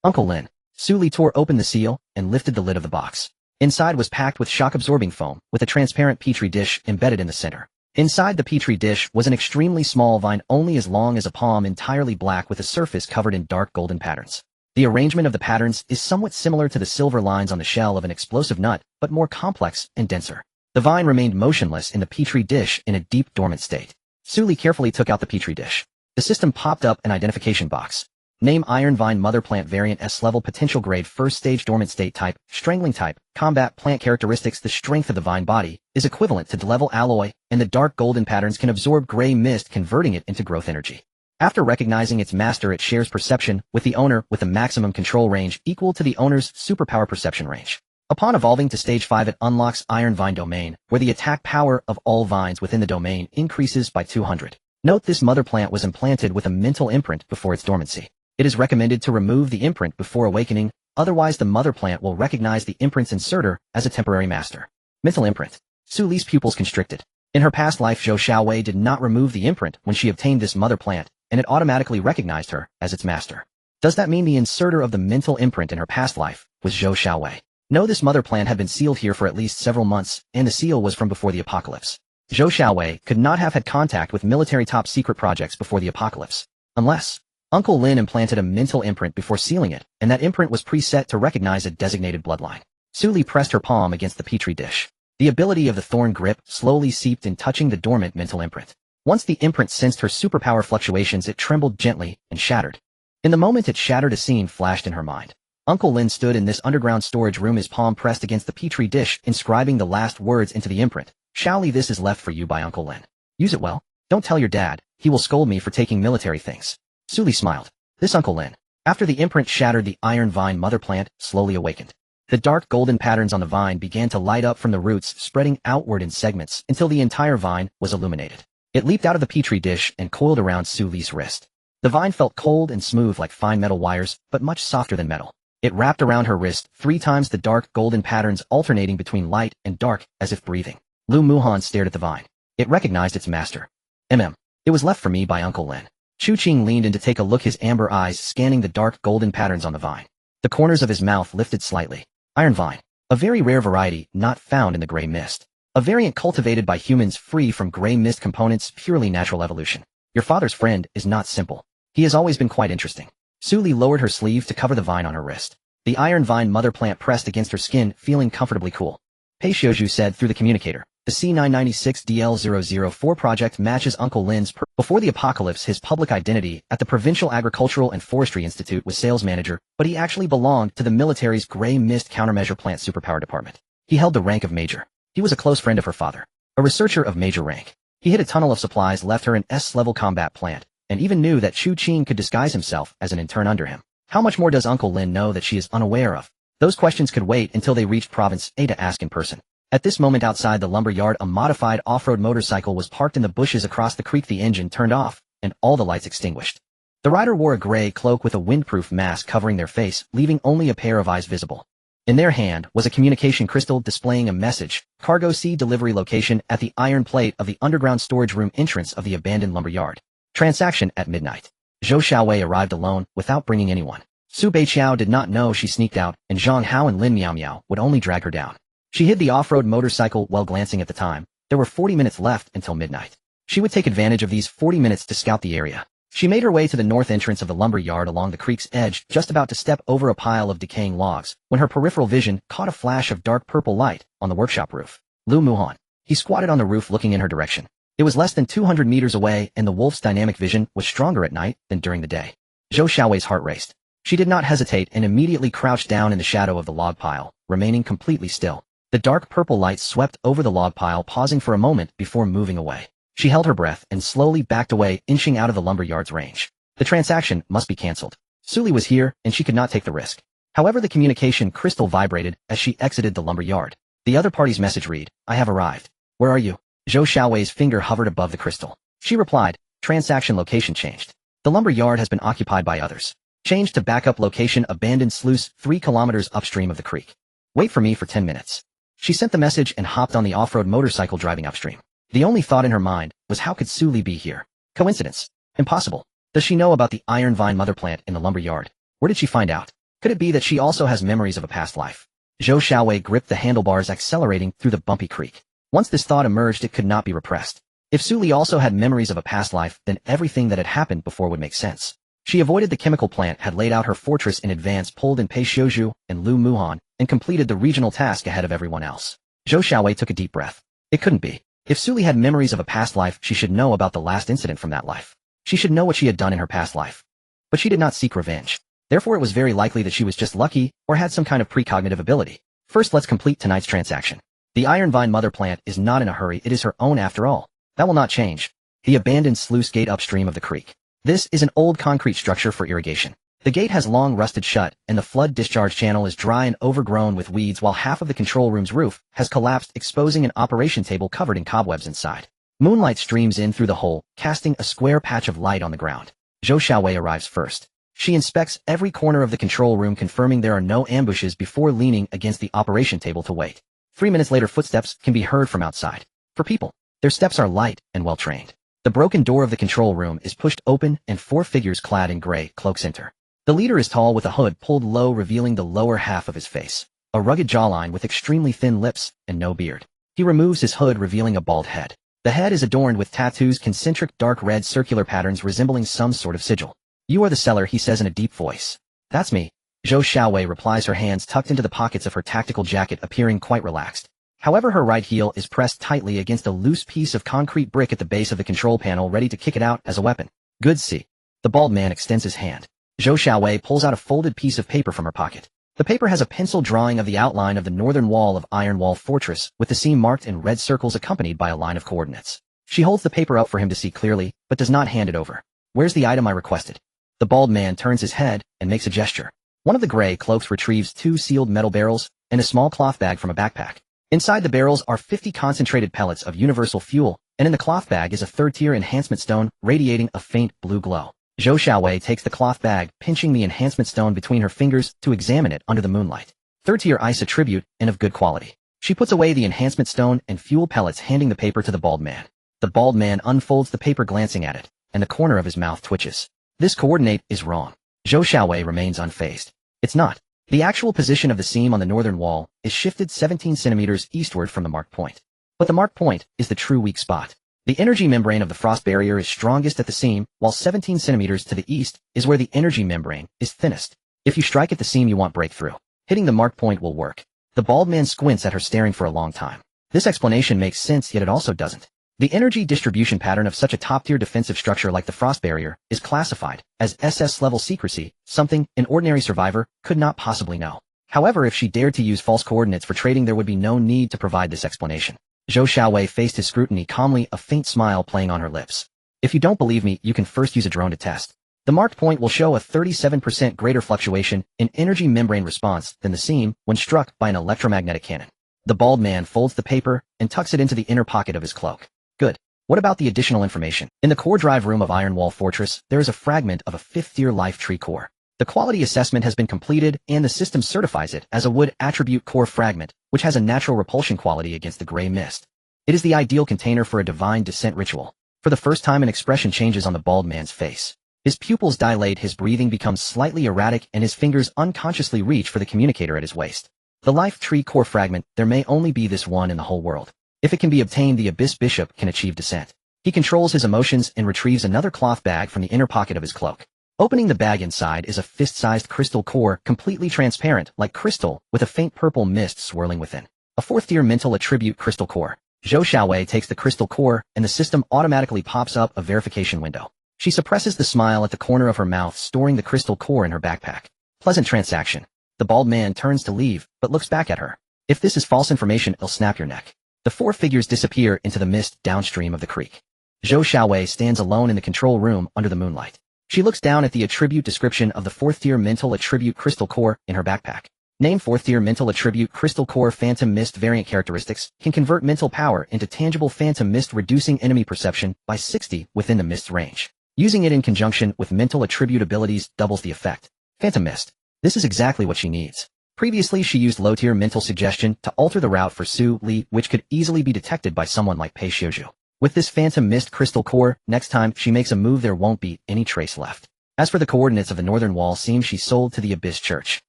Uncle Lin. Su Li tore open the seal and lifted the lid of the box. Inside was packed with shock-absorbing foam, with a transparent petri dish embedded in the center. Inside the petri dish was an extremely small vine, only as long as a palm, entirely black with a surface covered in dark golden patterns. The arrangement of the patterns is somewhat similar to the silver lines on the shell of an explosive nut, but more complex and denser. The vine remained motionless in the petri dish in a deep dormant state. Su Li carefully took out the petri dish. The system popped up an identification box. Name: Iron Vine Mother Plant, Variant S Level, Potential Grade, First Stage, Dormant State Type, Strangling Type, Combat Plant Characteristics. The strength of the vine body is equivalent to D-level alloy, and the dark golden patterns can absorb gray mist, converting it into growth energy. After recognizing its master, it shares perception with the owner, with a maximum control range equal to the owner's superpower perception range. Upon evolving to Stage 5, it unlocks Iron Vine Domain, where the attack power of all vines within the domain increases by 200. Note this mother plant was implanted with a mental imprint before its dormancy. It is recommended to remove the imprint before awakening, otherwise the mother plant will recognize the imprint's inserter as a temporary master. Mental imprint. Su Li's pupils constricted. In her past life, Zhou Xiaowei did not remove the imprint when she obtained this mother plant, and it automatically recognized her as its master. Does that mean the inserter of the mental imprint in her past life was Zhou Xiaowei? No, this mother plant had been sealed here for at least several months, and the seal was from before the apocalypse. Zhou Xiaowei could not have had contact with military top-secret projects before the apocalypse. Unless Uncle Lin implanted a mental imprint before sealing it, and that imprint was preset to recognize a designated bloodline. Su Li pressed her palm against the petri dish. The ability of the thorn grip slowly seeped in, touching the dormant mental imprint. Once the imprint sensed her superpower fluctuations, it trembled gently and shattered. In the moment it shattered, a scene flashed in her mind. Uncle Lin stood in this underground storage room, his palm pressed against the petri dish, inscribing the last words into the imprint. Xiaoli, this is left for you by Uncle Lin. Use it well. Don't tell your dad. He will scold me for taking military things. Su Li smiled. This Uncle Lin. After the imprint shattered, the iron vine mother plant slowly awakened. The dark golden patterns on the vine began to light up from the roots, spreading outward in segments until the entire vine was illuminated. It leaped out of the petri dish and coiled around Su Li's wrist. The vine felt cold and smooth like fine metal wires, but much softer than metal. It wrapped around her wrist 3 times, the dark golden patterns alternating between light and dark as if breathing. Lu Muhan stared at the vine. It recognized its master. It was left for me by Uncle Lin. Chu Qing leaned in to take a look, his amber eyes scanning the dark golden patterns on the vine. The corners of his mouth lifted slightly. Iron vine. A very rare variety not found in the gray mist. A variant cultivated by humans free from gray mist components, purely natural evolution. Your father's friend is not simple. He has always been quite interesting. Su Li lowered her sleeve to cover the vine on her wrist. The iron vine mother plant pressed against her skin, feeling comfortably cool. Pei Xiuzhu said through the communicator. The C996DL004 project matches Uncle Lin's before the apocalypse. His public identity at the Provincial Agricultural and Forestry Institute was sales manager, but he actually belonged to the military's Gray Mist Countermeasure Plant Superpower Department. He held the rank of Major. He was a close friend of her father, a researcher of major rank. He hid a tunnel of supplies, left her an S-level combat plant, and even knew that Chu Qing could disguise himself as an intern under him. How much more does Uncle Lin know that she is unaware of? Those questions could wait until they reached Province A to ask in person. At this moment outside the lumber yard, a modified off-road motorcycle was parked in the bushes across the creek. The engine turned off, and all the lights extinguished. The rider wore a gray cloak with a windproof mask covering their face, leaving only a pair of eyes visible. In their hand was a communication crystal displaying a message: Cargo C delivery location at the iron plate of the underground storage room entrance of the abandoned lumber yard. Transaction at midnight. Zhou Xiaowei arrived alone, without bringing anyone. Su Beiqiao did not know she sneaked out, and Zhang Hao and Lin Miao Miao would only drag her down. She hid the off-road motorcycle while glancing at the time. There were 40 minutes left until midnight. She would take advantage of these 40 minutes to scout the area. She made her way to the north entrance of the lumber yard along the creek's edge, just about to step over a pile of decaying logs, when her peripheral vision caught a flash of dark purple light on the workshop roof. Lu Muhan. He squatted on the roof looking in her direction. It was less than 200 meters away, and the wolf's dynamic vision was stronger at night than during the day. Zhou Xiaowei's heart raced. She did not hesitate and immediately crouched down in the shadow of the log pile, remaining completely still. The dark purple light swept over the log pile, pausing for a moment before moving away. She held her breath and slowly backed away, inching out of the lumber yard's range. The transaction must be cancelled. Su Li was here, and she could not take the risk. However, the communication crystal vibrated as she exited the lumber yard. The other party's message read, "I have arrived. Where are you?" Zhou Xiaowei's finger hovered above the crystal. She replied, "Transaction location changed. The lumber yard has been occupied by others. Changed to backup location, abandoned sluice 3 kilometers upstream of the creek. Wait for me for 10 minutes. She sent the message and hopped on the off-road motorcycle driving upstream. The only thought in her mind was, how could Su Li be here? Coincidence? Impossible. Does she know about the iron vine mother plant in the lumber yard? Where did she find out? Could it be that she also has memories of a past life? Zhou Xiaowei gripped the handlebars, accelerating through the bumpy creek. Once this thought emerged, it could not be repressed. If Su Li also had memories of a past life, then everything that had happened before would make sense. She avoided the chemical plant, had laid out her fortress in advance, pulled in Pei Xiuzhu and Lu Muhan, and completed the regional task ahead of everyone else. Zhou Xiaowei took a deep breath. It couldn't be. If Su Li had memories of a past life, she should know about the last incident from that life. She should know what she had done in her past life. But she did not seek revenge. Therefore, it was very likely that she was just lucky, or had some kind of precognitive ability. First, let's complete tonight's transaction. The iron vine mother plant is not in a hurry, it is her own after all. That will not change. The abandoned sluice gate upstream of the creek. This is an old concrete structure for irrigation. The gate has long rusted shut, and the flood discharge channel is dry and overgrown with weeds, while half of the control room's roof has collapsed, exposing an operation table covered in cobwebs inside. Moonlight streams in through the hole, casting a square patch of light on the ground. Zhou Xiaowei arrives first. She inspects every corner of the control room, confirming there are no ambushes before leaning against the operation table to wait. 3 minutes later, footsteps can be heard from outside. For people, their steps are light and well-trained. The broken door of the control room is pushed open and 4 figures clad in gray cloaks enter. The leader is tall with a hood pulled low, revealing the lower half of his face. A rugged jawline with extremely thin lips and no beard. He removes his hood, revealing a bald head. The head is adorned with tattoos, concentric dark red circular patterns resembling some sort of sigil. "You are the seller," he says in a deep voice. "That's me." Zhou Xiaowei replies, her hands tucked into the pockets of her tactical jacket, appearing quite relaxed. However, her right heel is pressed tightly against a loose piece of concrete brick at the base of the control panel, ready to kick it out as a weapon. "Good, see." The bald man extends his hand. Zhou Xiaowei pulls out a folded piece of paper from her pocket. The paper has a pencil drawing of the outline of the northern wall of Iron Wall Fortress, with the seam marked in red circles accompanied by a line of coordinates. She holds the paper up for him to see clearly, but does not hand it over. "Where's the item I requested?" The bald man turns his head and makes a gesture. One of the gray cloaks retrieves 2 sealed metal barrels and a small cloth bag from a backpack. Inside the barrels are 50 concentrated pellets of universal fuel, and in the cloth bag is a 3rd-tier enhancement stone radiating a faint blue glow. Zhou Xiaowei takes the cloth bag, pinching the enhancement stone between her fingers to examine it under the moonlight. 3rd-tier ice attribute and of good quality. She puts away the enhancement stone and fuel pellets, handing the paper to the bald man. The bald man unfolds the paper, glancing at it, and the corner of his mouth twitches. "This coordinate is wrong." Zhou Xiaowei remains unfazed. "It's not. The actual position of the seam on the northern wall is shifted 17 centimeters eastward from the marked point. But the marked point is the true weak spot. The energy membrane of the frost barrier is strongest at the seam, while 17 centimeters to the east is where the energy membrane is thinnest. If you strike at the seam, you want breakthrough. Hitting the marked point will work." The bald man squints at her, staring for a long time. This explanation makes sense, yet it also doesn't. The energy distribution pattern of such a top-tier defensive structure like the frost barrier is classified as SS-level secrecy, something an ordinary survivor could not possibly know. However, if she dared to use false coordinates for trading, there would be no need to provide this explanation. Zhou Xiaowei faced his scrutiny calmly, a faint smile playing on her lips. "If you don't believe me, you can first use a drone to test. The marked point will show a 37% greater fluctuation in energy membrane response than the seam when struck by an electromagnetic cannon." The bald man folds the paper and tucks it into the inner pocket of his cloak. "Good. What about the additional information?" In the core drive room of Iron Wall Fortress, there is a fragment of a 5th-tier life tree core. The quality assessment has been completed, and the system certifies it as a wood attribute core fragment, which has a natural repulsion quality against the gray mist. It is the ideal container for a divine descent ritual. For the first time, an expression changes on the bald man's face. His pupils dilate, his breathing becomes slightly erratic, and his fingers unconsciously reach for the communicator at his waist. The life tree core fragment, there may only be this one in the whole world. If it can be obtained, the Abyss Bishop can achieve descent. He controls his emotions and retrieves another cloth bag from the inner pocket of his cloak. Opening the bag, inside is a fist-sized crystal core, completely transparent, like crystal, with a faint purple mist swirling within. A 4th-tier mental attribute crystal core. Zhou Xiaowei takes the crystal core, and the system automatically pops up a verification window. She suppresses the smile at the corner of her mouth, storing the crystal core in her backpack. Pleasant transaction. The bald man turns to leave, but looks back at her. "If this is false information, I'll snap your neck." The 4 figures disappear into the mist downstream of the creek. Zhou Xiaowei stands alone in the control room under the moonlight. She looks down at the attribute description of the 4th-tier mental attribute crystal core in her backpack. Name: 4th-tier mental attribute crystal core. Phantom mist variant characteristics: can convert mental power into tangible phantom mist, reducing enemy perception by 60 within the mist range. Using it in conjunction with mental attribute abilities doubles the effect. Phantom mist. This is exactly what she needs. Previously, she used low-tier mental suggestion to alter the route for Su Li, which could easily be detected by someone like Pei Xiuzhu. With this phantom mist crystal core, next time she makes a move, there won't be any trace left. As for the coordinates of the northern wall seam, she sold to the Abyss Church.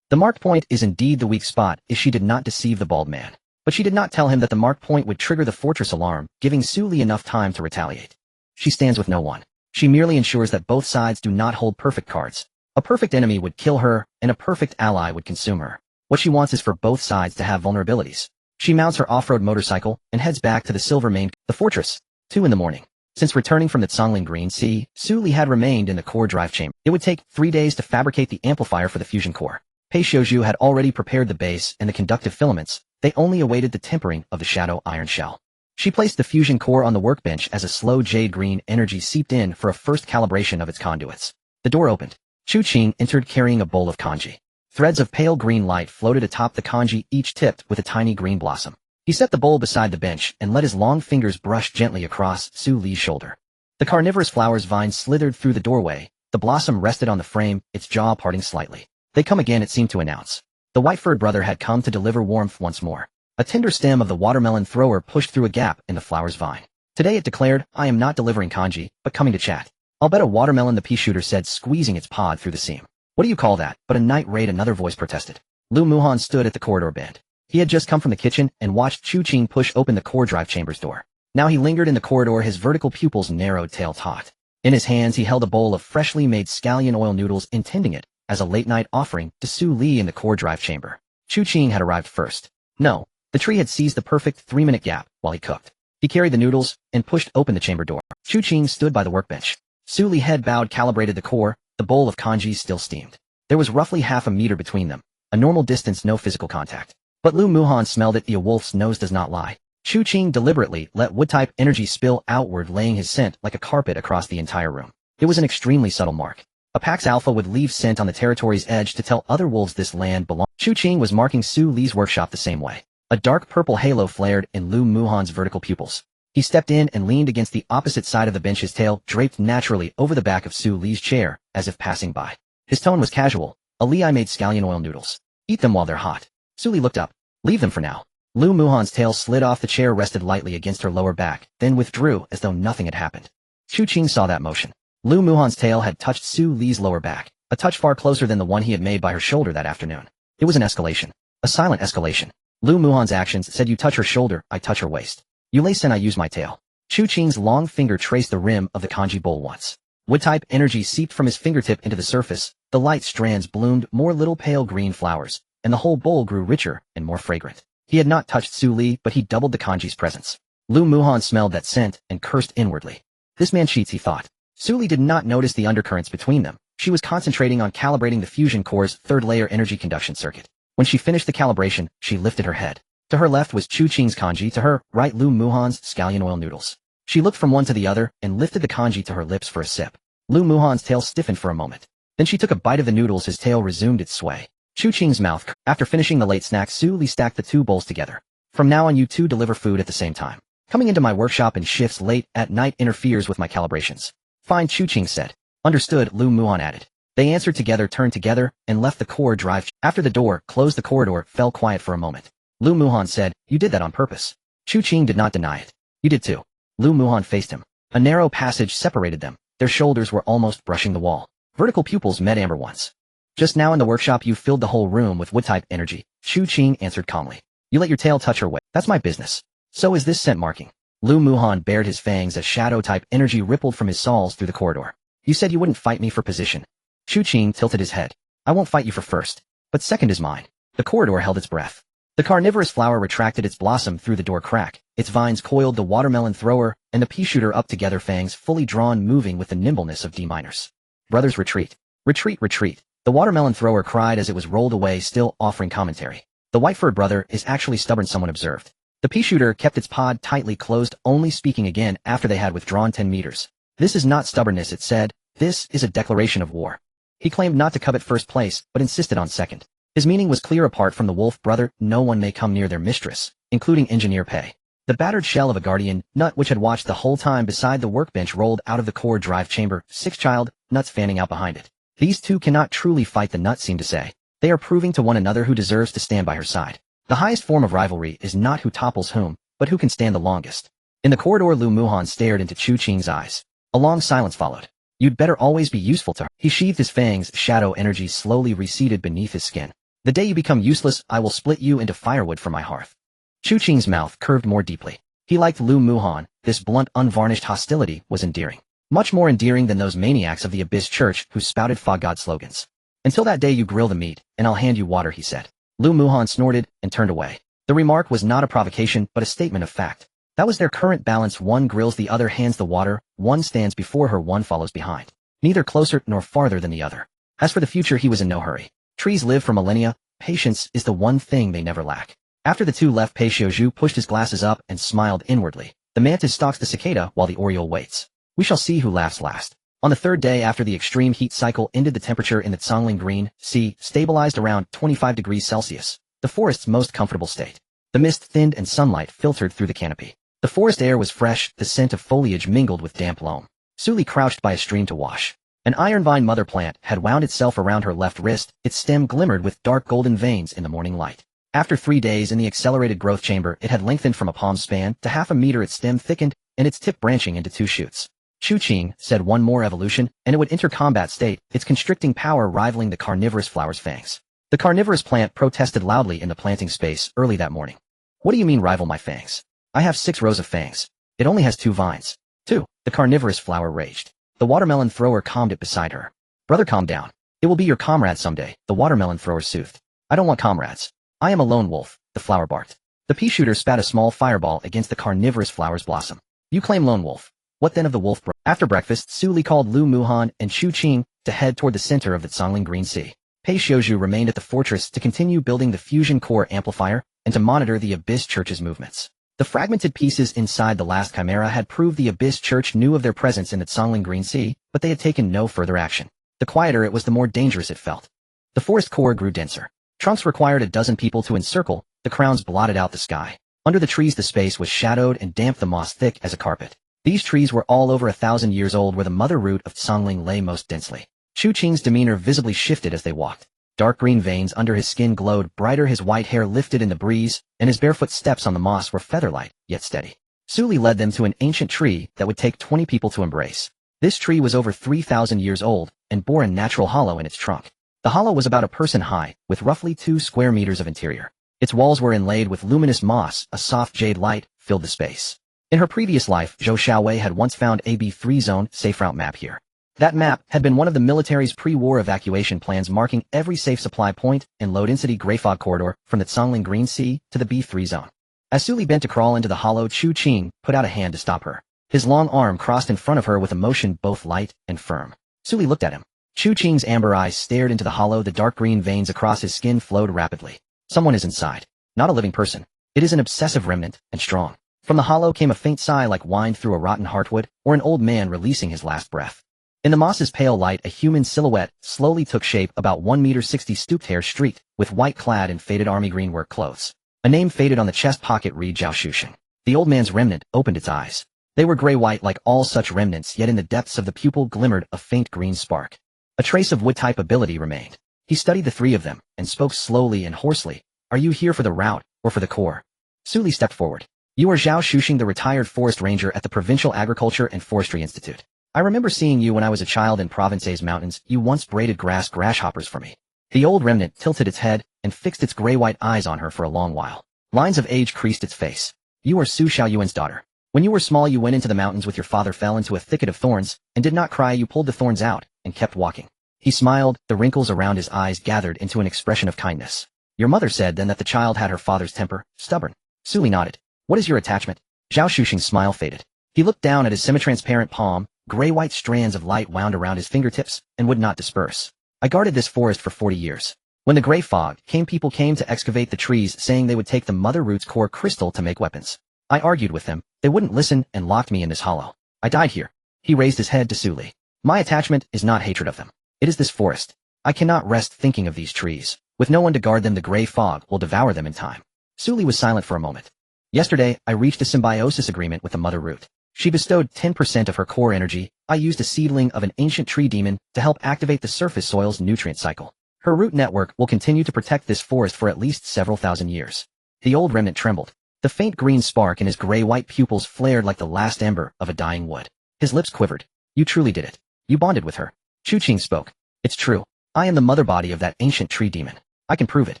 The marked point is indeed the weak spot if she did not deceive the bald man. But she did not tell him that the marked point would trigger the fortress alarm, giving Su Li enough time to retaliate. She stands with no one. She merely ensures that both sides do not hold perfect cards. A perfect enemy would kill her, and a perfect ally would consume her. What she wants is for both sides to have vulnerabilities. She mounts her off-road motorcycle and heads back to the Silver Main, the fortress. 2 in the morning. Since returning from the Tsongling Green Sea, Su Li had remained in the core drive chamber. It would take 3 days to fabricate the amplifier for the fusion core. Pei Xiuzhu had already prepared the base and the conductive filaments. They only awaited the tempering of the shadow iron shell. She placed the fusion core on the workbench as a slow jade green energy seeped in for a first calibration of its conduits. The door opened. Chu Qing entered carrying a bowl of kanji. Threads of pale green light floated atop the kanji, each tipped with a tiny green blossom. He set the bowl beside the bench and let his long fingers brush gently across Su Li's shoulder. The carnivorous flower's vine slithered through the doorway. The blossom rested on the frame, its jaw parting slightly. They come again, it seemed to announce. The white-furred brother had come to deliver warmth once more. A tender stem of the watermelon thrower pushed through a gap in the flower's vine. Today it declared, I am not delivering kanji, but coming to chat. I'll bet a watermelon, the pea shooter said, squeezing its pod through the seam. What do you call that? But a night raid, another voice protested. Lu Muhan stood at the corridor bend. He had just come from the kitchen and watched Chu Qing push open the core drive chamber's door. Now he lingered in the corridor, his vertical pupils narrowed, tail taut. In his hands he held a bowl of freshly made scallion oil noodles, intending it as a late-night offering to Su Li in the core drive chamber. Chu Qing had arrived first. No, the tree had seized the perfect 3-minute gap while he cooked. He carried the noodles and pushed open the chamber door. Chu Qing stood by the workbench. Su Li, head bowed, calibrated the core. The bowl of kanji still steamed. There was roughly half a meter between them. A normal distance, no physical contact. But Lu Muhan smelled it. A wolf's nose does not lie. Chu Qing deliberately let wood-type energy spill outward, laying his scent like a carpet across the entire room. It was an extremely subtle mark. A pack's alpha would leave scent on the territory's edge to tell other wolves this land belonged. Chu Qing was marking Su Li's workshop the same way. A dark purple halo flared in Lu Muhan's vertical pupils. He stepped in and leaned against the opposite side of the bench, his tail draped naturally over the back of Su Li's chair, as if passing by. His tone was casual. Ali, I made scallion oil noodles. Eat them while they're hot. Su Li looked up. Leave them for now. Lu Muhan's tail slid off the chair, rested lightly against her lower back, then withdrew as though nothing had happened. Chu Qing saw that motion. Lu Muhan's tail had touched Su Li's lower back, a touch far closer than the one he had made by her shoulder that afternoon. It was an escalation. A silent escalation. Lu Muhan's actions said, you touch her shoulder, I touch her waist. You lay sen, I use my tail. Chu Qing's long finger traced the rim of the kanji bowl once. Wood-type energy seeped from his fingertip into the surface. The light strands bloomed more little pale green flowers, and the whole bowl grew richer and more fragrant. He had not touched Su Li, but he doubled the kanji's presence. Lu Muhan smelled that scent and cursed inwardly. This man cheats, he thought. Su Li did not notice the undercurrents between them. She was concentrating on calibrating the fusion core's third-layer energy conduction circuit. When she finished the calibration, she lifted her head. To her left was Chu Qing's kanji, to her right Lu Muhan's scallion oil noodles. She looked from one to the other and lifted the kanji to her lips for a sip. Lu Muhan's tail stiffened for a moment. Then she took a bite of the noodles, his tail resumed its sway. Chu Qing's mouth. After finishing the late snack, Su Li stacked the two bowls together. From now on, you two deliver food at the same time. Coming into my workshop in shifts late at night interferes with my calibrations. Fine, Chu Qing said. Understood, Lu Muhan added. They answered together, turned together, and left the core drive. After the door closed, the corridor fell quiet for a moment. Lu Muhan said, you did that on purpose. Chu Qing did not deny it. You did too. Lu Muhan faced him. A narrow passage separated them. Their shoulders were almost brushing the wall. Vertical pupils met amber once. Just now in the workshop you filled the whole room with wood-type energy, Chu Qing answered calmly. You let your tail touch her waist. That's my business. So is this scent marking. Lu Muhan bared his fangs as shadow-type energy rippled from his soles through the corridor. You said you wouldn't fight me for position. Chu Qing tilted his head. I won't fight you for first, but second is mine. The corridor held its breath. The carnivorous flower retracted its blossom through the door crack. Its vines coiled the watermelon thrower and the pea shooter up together, fangs fully drawn, moving with the nimbleness of D minors. Brothers, retreat. Retreat, retreat. The watermelon thrower cried as it was rolled away, still offering commentary. The white-furred brother is actually stubborn, someone observed. The pea shooter kept its pod tightly closed, only speaking again after they had withdrawn 10 meters. This is not stubbornness, it said. This is a declaration of war. He claimed not to covet first place, but insisted on second. His meaning was clear. Apart from the wolf brother, no one may come near their mistress, including Engineer Pei. The battered shell of a guardian, Nut, which had watched the whole time beside the workbench, rolled out of the core drive chamber, sixth child, Nut's fanning out behind it. These two cannot truly fight, the Nut seemed to say. They are proving to one another who deserves to stand by her side. The highest form of rivalry is not who topples whom, but who can stand the longest. In the corridor, Lu Muhan stared into Chu Qing's eyes. A long silence followed. You'd better always be useful to her. He sheathed his fangs, shadow energy slowly receded beneath his skin. The day you become useless, I will split you into firewood for my hearth. Chu Qing's mouth curved more deeply. He liked Lu Muhan. This blunt, unvarnished hostility was endearing. Much more endearing than those maniacs of the Abyss Church who spouted fog god slogans. Until that day you grill the meat, and I'll hand you water, he said. Lu Muhan snorted and turned away. The remark was not a provocation, but a statement of fact. That was their current balance. One grills, the other hands the water, one stands before her, one follows behind. Neither closer nor farther than the other. As for the future, he was in no hurry. Trees live for millennia. Patience is the one thing they never lack. After the two left, Pei Xiaozhu pushed his glasses up and smiled inwardly. The mantis stalks the cicada while the oriole waits. We shall see who laughs last. On the third day after the extreme heat cycle ended, the temperature in the Zhongling Green Sea stabilized around 25 degrees Celsius, the forest's most comfortable state. The mist thinned and sunlight filtered through the canopy. The forest air was fresh, the scent of foliage mingled with damp loam. Suli crouched by a stream to wash. An ironvine mother plant had wound itself around her left wrist, its stem glimmered with dark golden veins in the morning light. After 3 days in the accelerated growth chamber, it had lengthened from a palm span to half a meter. Its stem thickened, and its tip branching into 2 shoots. Chu-Ching said one more evolution, and it would enter combat state, its constricting power rivaling the carnivorous flower's fangs. The carnivorous plant protested loudly in the planting space early that morning. What do you mean rival my fangs? I have 6 rows of fangs. It only has 2 vines. 2. The carnivorous flower raged. The watermelon thrower calmed it beside her. Brother, calm down. It will be your comrade someday, the watermelon thrower soothed. I don't want comrades. I am a lone wolf, the flower barked. The pea shooter spat a small fireball against the carnivorous flower's blossom. You claim lone wolf. What then of the wolf? After breakfast, Suli called Lu Muhan and Chu-Ching to head toward the center of the Zhongling Green Sea. Pei Xiuzhu remained at the fortress to continue building the fusion core amplifier and to monitor the Abyss Church's movements. The fragmented pieces inside the last chimera had proved the Abyss Church knew of their presence in the Zhongling Green Sea, but they had taken no further action. The quieter it was, the more dangerous it felt. The forest core grew denser. Trunks required a dozen people to encircle, the crowns blotted out the sky. Under the trees the space was shadowed and damp, the moss thick as a carpet. These trees were all over 1,000 years old, where the mother root of Zhongling lay most densely. Chu-Ching's demeanor visibly shifted as they walked. Dark green veins under his skin glowed brighter, his white hair lifted in the breeze, and his barefoot steps on the moss were feather-light, yet steady. Suli led them to an ancient tree that would take 20 people to embrace. This tree was over 3,000 years old, and bore a natural hollow in its trunk. The hollow was about a person high, with roughly 2 square meters of interior. Its walls were inlaid with luminous moss, a soft jade light filled the space. In her previous life, Zhou Xiaowei had once found a B3 zone safe route map here. That map had been one of the military's pre-war evacuation plans, marking every safe supply point and low-density gray fog corridor from the Zhongling Green Sea to the B3 zone. As Suli bent to crawl into the hollow, Chu-Ching put out a hand to stop her. His long arm crossed in front of her with a motion both light and firm. Suli looked at him. Chu-Ching's amber eyes stared into the hollow, the dark green veins across his skin flowed rapidly. Someone is inside. Not a living person. It is an obsessive remnant, and strong. From the hollow came a faint sigh like wind through a rotten heartwood, or an old man releasing his last breath. In the moss's pale light, a human silhouette slowly took shape, about 1.60 meters, stooped, hair streaked, with white clad in faded army green work clothes. A name faded on the chest pocket read Zhao Shusheng. The old man's remnant opened its eyes. They were gray-white like all such remnants, yet in the depths of the pupil glimmered a faint green spark. A trace of wood-type ability remained. He studied the 3 of them, and spoke slowly and hoarsely. Are you here for the route, or for the core? Suli stepped forward. You are Zhao Shusheng, the retired forest ranger at the Provincial Agriculture and Forestry Institute. I remember seeing you when I was a child in Provence's mountains. You once braided grasshoppers for me. The old remnant tilted its head and fixed its gray-white eyes on her for a long while. Lines of age creased its face. You are Su Xiaoyuan's daughter. When you were small, you went into the mountains with your father, fell into a thicket of thorns, and did not cry. You pulled the thorns out and kept walking. He smiled, the wrinkles around his eyes gathered into an expression of kindness. Your mother said then that the child had her father's temper, stubborn. Suli nodded. What is your attachment? Zhao Shusheng's smile faded. He looked down at his semi-transparent palm. Gray-white strands of light wound around his fingertips and would not disperse. I guarded this forest for 40 years. When the gray fog came, people came to excavate the trees, saying they would take the mother root's core crystal to make weapons. I argued with them. They wouldn't listen and locked me in this hollow. I died here. He raised his head to Suli. My attachment is not hatred of them. It is this forest. I cannot rest thinking of these trees. With no one to guard them, the gray fog will devour them in time. Suli was silent for a moment. Yesterday, I reached a symbiosis agreement with the mother root. She bestowed 10% of her core energy. I used a seedling of an ancient tree demon to help activate the surface soil's nutrient cycle. Her root network will continue to protect this forest for at least several thousand years. The old remnant trembled. The faint green spark in his gray-white pupils flared like the last ember of a dying wood. His lips quivered. You truly did it. You bonded with her. Chu-Ching spoke. It's true. I am the mother body of that ancient tree demon. I can prove it.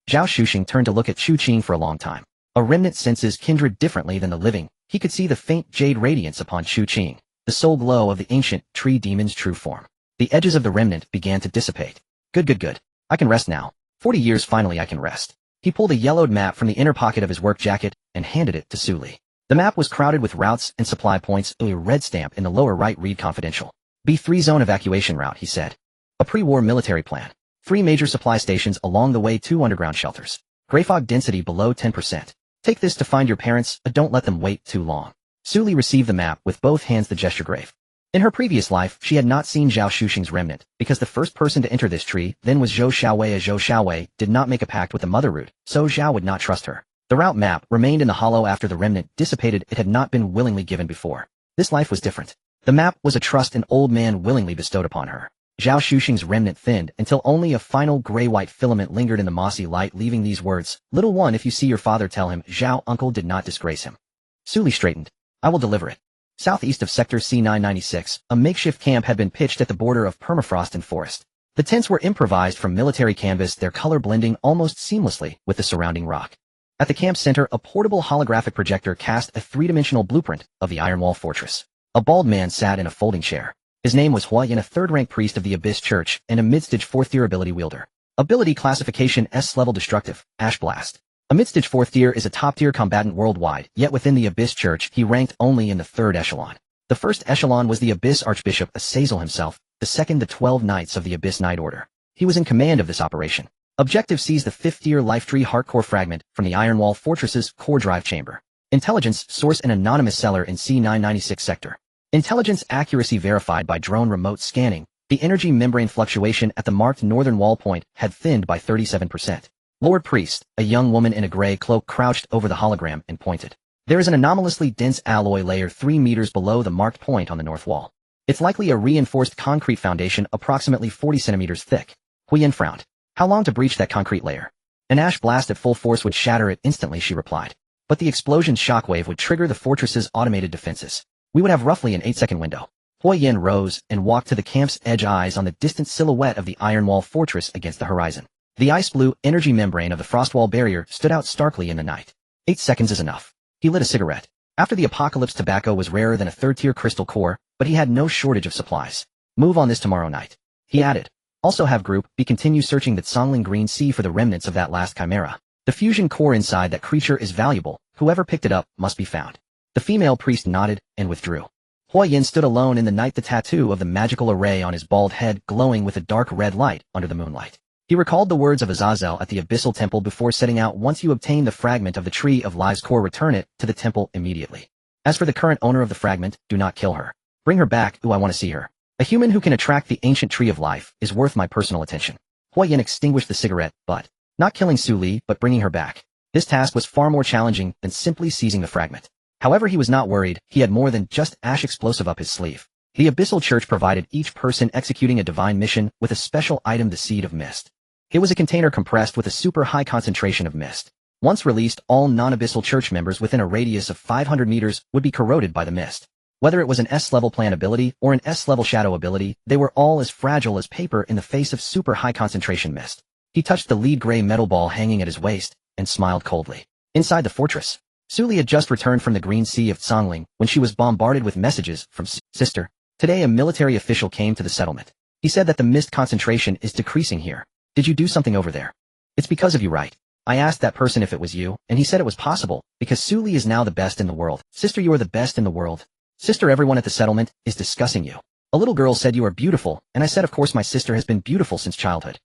Zhao Shusheng turned to look at Chu-Ching for a long time. A remnant senses kindred differently than the living. He could see the faint jade radiance upon Chu-Ching, the soul glow of the ancient tree demon's true form. The edges of the remnant began to dissipate. Good. I can rest now. 40 years finally I can rest. He pulled a yellowed map from the inner pocket of his work jacket and handed it to Suli. The map was crowded with routes and supply points. A red stamp in the lower right read confidential. B3 zone evacuation route, he said. A pre-war military plan. 3 major supply stations along the way, 2 underground shelters. Gray fog density below 10%. Take this to find your parents, but don't let them wait too long. Suli received the map with both hands, the gesture grave. In her previous life, she had not seen Zhao Shusheng's remnant, because the first person to enter this tree then was Zhou Xiaowei. Zhou Xiaowei did not make a pact with the mother root, so Zhao would not trust her. The route map remained in the hollow after the remnant dissipated. It had not been willingly given before. This life was different. The map was a trust an old man willingly bestowed upon her. Zhao Shuxing's remnant thinned until only a final gray-white filament lingered in the mossy light, leaving these words, "Little one, if you see your father, tell him, Zhao uncle did not disgrace him." Suli straightened. "I will deliver it." Southeast of Sector C996, a makeshift camp had been pitched at the border of permafrost and forest. The tents were improvised from military canvas, their color blending almost seamlessly with the surrounding rock. At the camp's center, a portable holographic projector cast a three-dimensional blueprint of the Iron Wall Fortress. A bald man sat in a folding chair. His name was Hua Yin, a third-rank priest of the Abyss Church and a mid-stage 4th-tier ability wielder. Ability classification S-level destructive, Ash Blast. A mid-stage 4th tier is a top-tier combatant worldwide, yet within the Abyss Church he ranked only in the 3rd echelon. The 1st echelon was the Abyss Archbishop Azazel himself, the 2nd the 12 Knights of the Abyss Knight Order. He was in command of this operation. Objective: seize the 5th-tier Life Tree Heart Core fragment from the Iron Wall Fortress's core drive chamber. Intelligence: source an anonymous seller in C996 sector. Intelligence accuracy verified by drone remote scanning. The energy membrane fluctuation at the marked northern wall point had thinned by 37%. Lord Priest, a young woman in a gray cloak, crouched over the hologram and pointed. There is an anomalously dense alloy layer 3 meters below the marked point on the north wall. It's likely a reinforced concrete foundation approximately 40 centimeters thick. Huiyin frowned. How long to breach that concrete layer? An ash blast at full force would shatter it instantly, she replied. But the explosion's shockwave would trigger the fortress's automated defenses. We would have roughly an 8-second window. Huiyin rose and walked to the camp's edge, eyes on the distant silhouette of the Iron Wall Fortress against the horizon. The ice-blue energy membrane of the frostwall barrier stood out starkly in the night. 8 seconds is enough. He lit a cigarette. After the apocalypse, tobacco was rarer than a 3rd-tier crystal core, but he had no shortage of supplies. Move on this tomorrow night. He added. Also have Group B continue searching the Tsongling Green Sea for the remnants of that last chimera. The fusion core inside that creature is valuable. Whoever picked it up must be found. The female priest nodded and withdrew. Huiyin stood alone in the night, the tattoo of the magical array on his bald head glowing with a dark red light under the moonlight. He recalled the words of Azazel at the Abyssal Temple before setting out. Once you obtain the fragment of the Tree of Lives core, return it to the temple immediately. As for the current owner of the fragment, do not kill her. Bring her back. I want to see her. A human who can attract the ancient Tree of Life is worth my personal attention. Huiyin extinguished the cigarette, but not killing Su Li, but bringing her back. This task was far more challenging than simply seizing the fragment. However, he was not worried. He had more than just ash explosive up his sleeve. The Abyssal Church provided each person executing a divine mission with a special item, the Seed of Mist. It was a container compressed with a super high concentration of mist. Once released, all non-Abyssal Church members within a radius of 500 meters would be corroded by the mist. Whether it was an S-level plan ability or an S-level shadow ability, they were all as fragile as paper in the face of super high concentration mist. He touched the lead gray metal ball hanging at his waist and smiled coldly. Inside the fortress, Su Li had just returned from the Green Sea of Tsongling when she was bombarded with messages from Sister. Today a military official came to the settlement. He said that the mist concentration is decreasing here. Did you do something over there? It's because of you, right? I asked that person if it was you, and he said it was possible, because Su Li is now the best in the world. Sister, you are the best in the world. Sister, everyone at the settlement is discussing you. A little girl said you are beautiful, and I said of course my sister has been beautiful since childhood.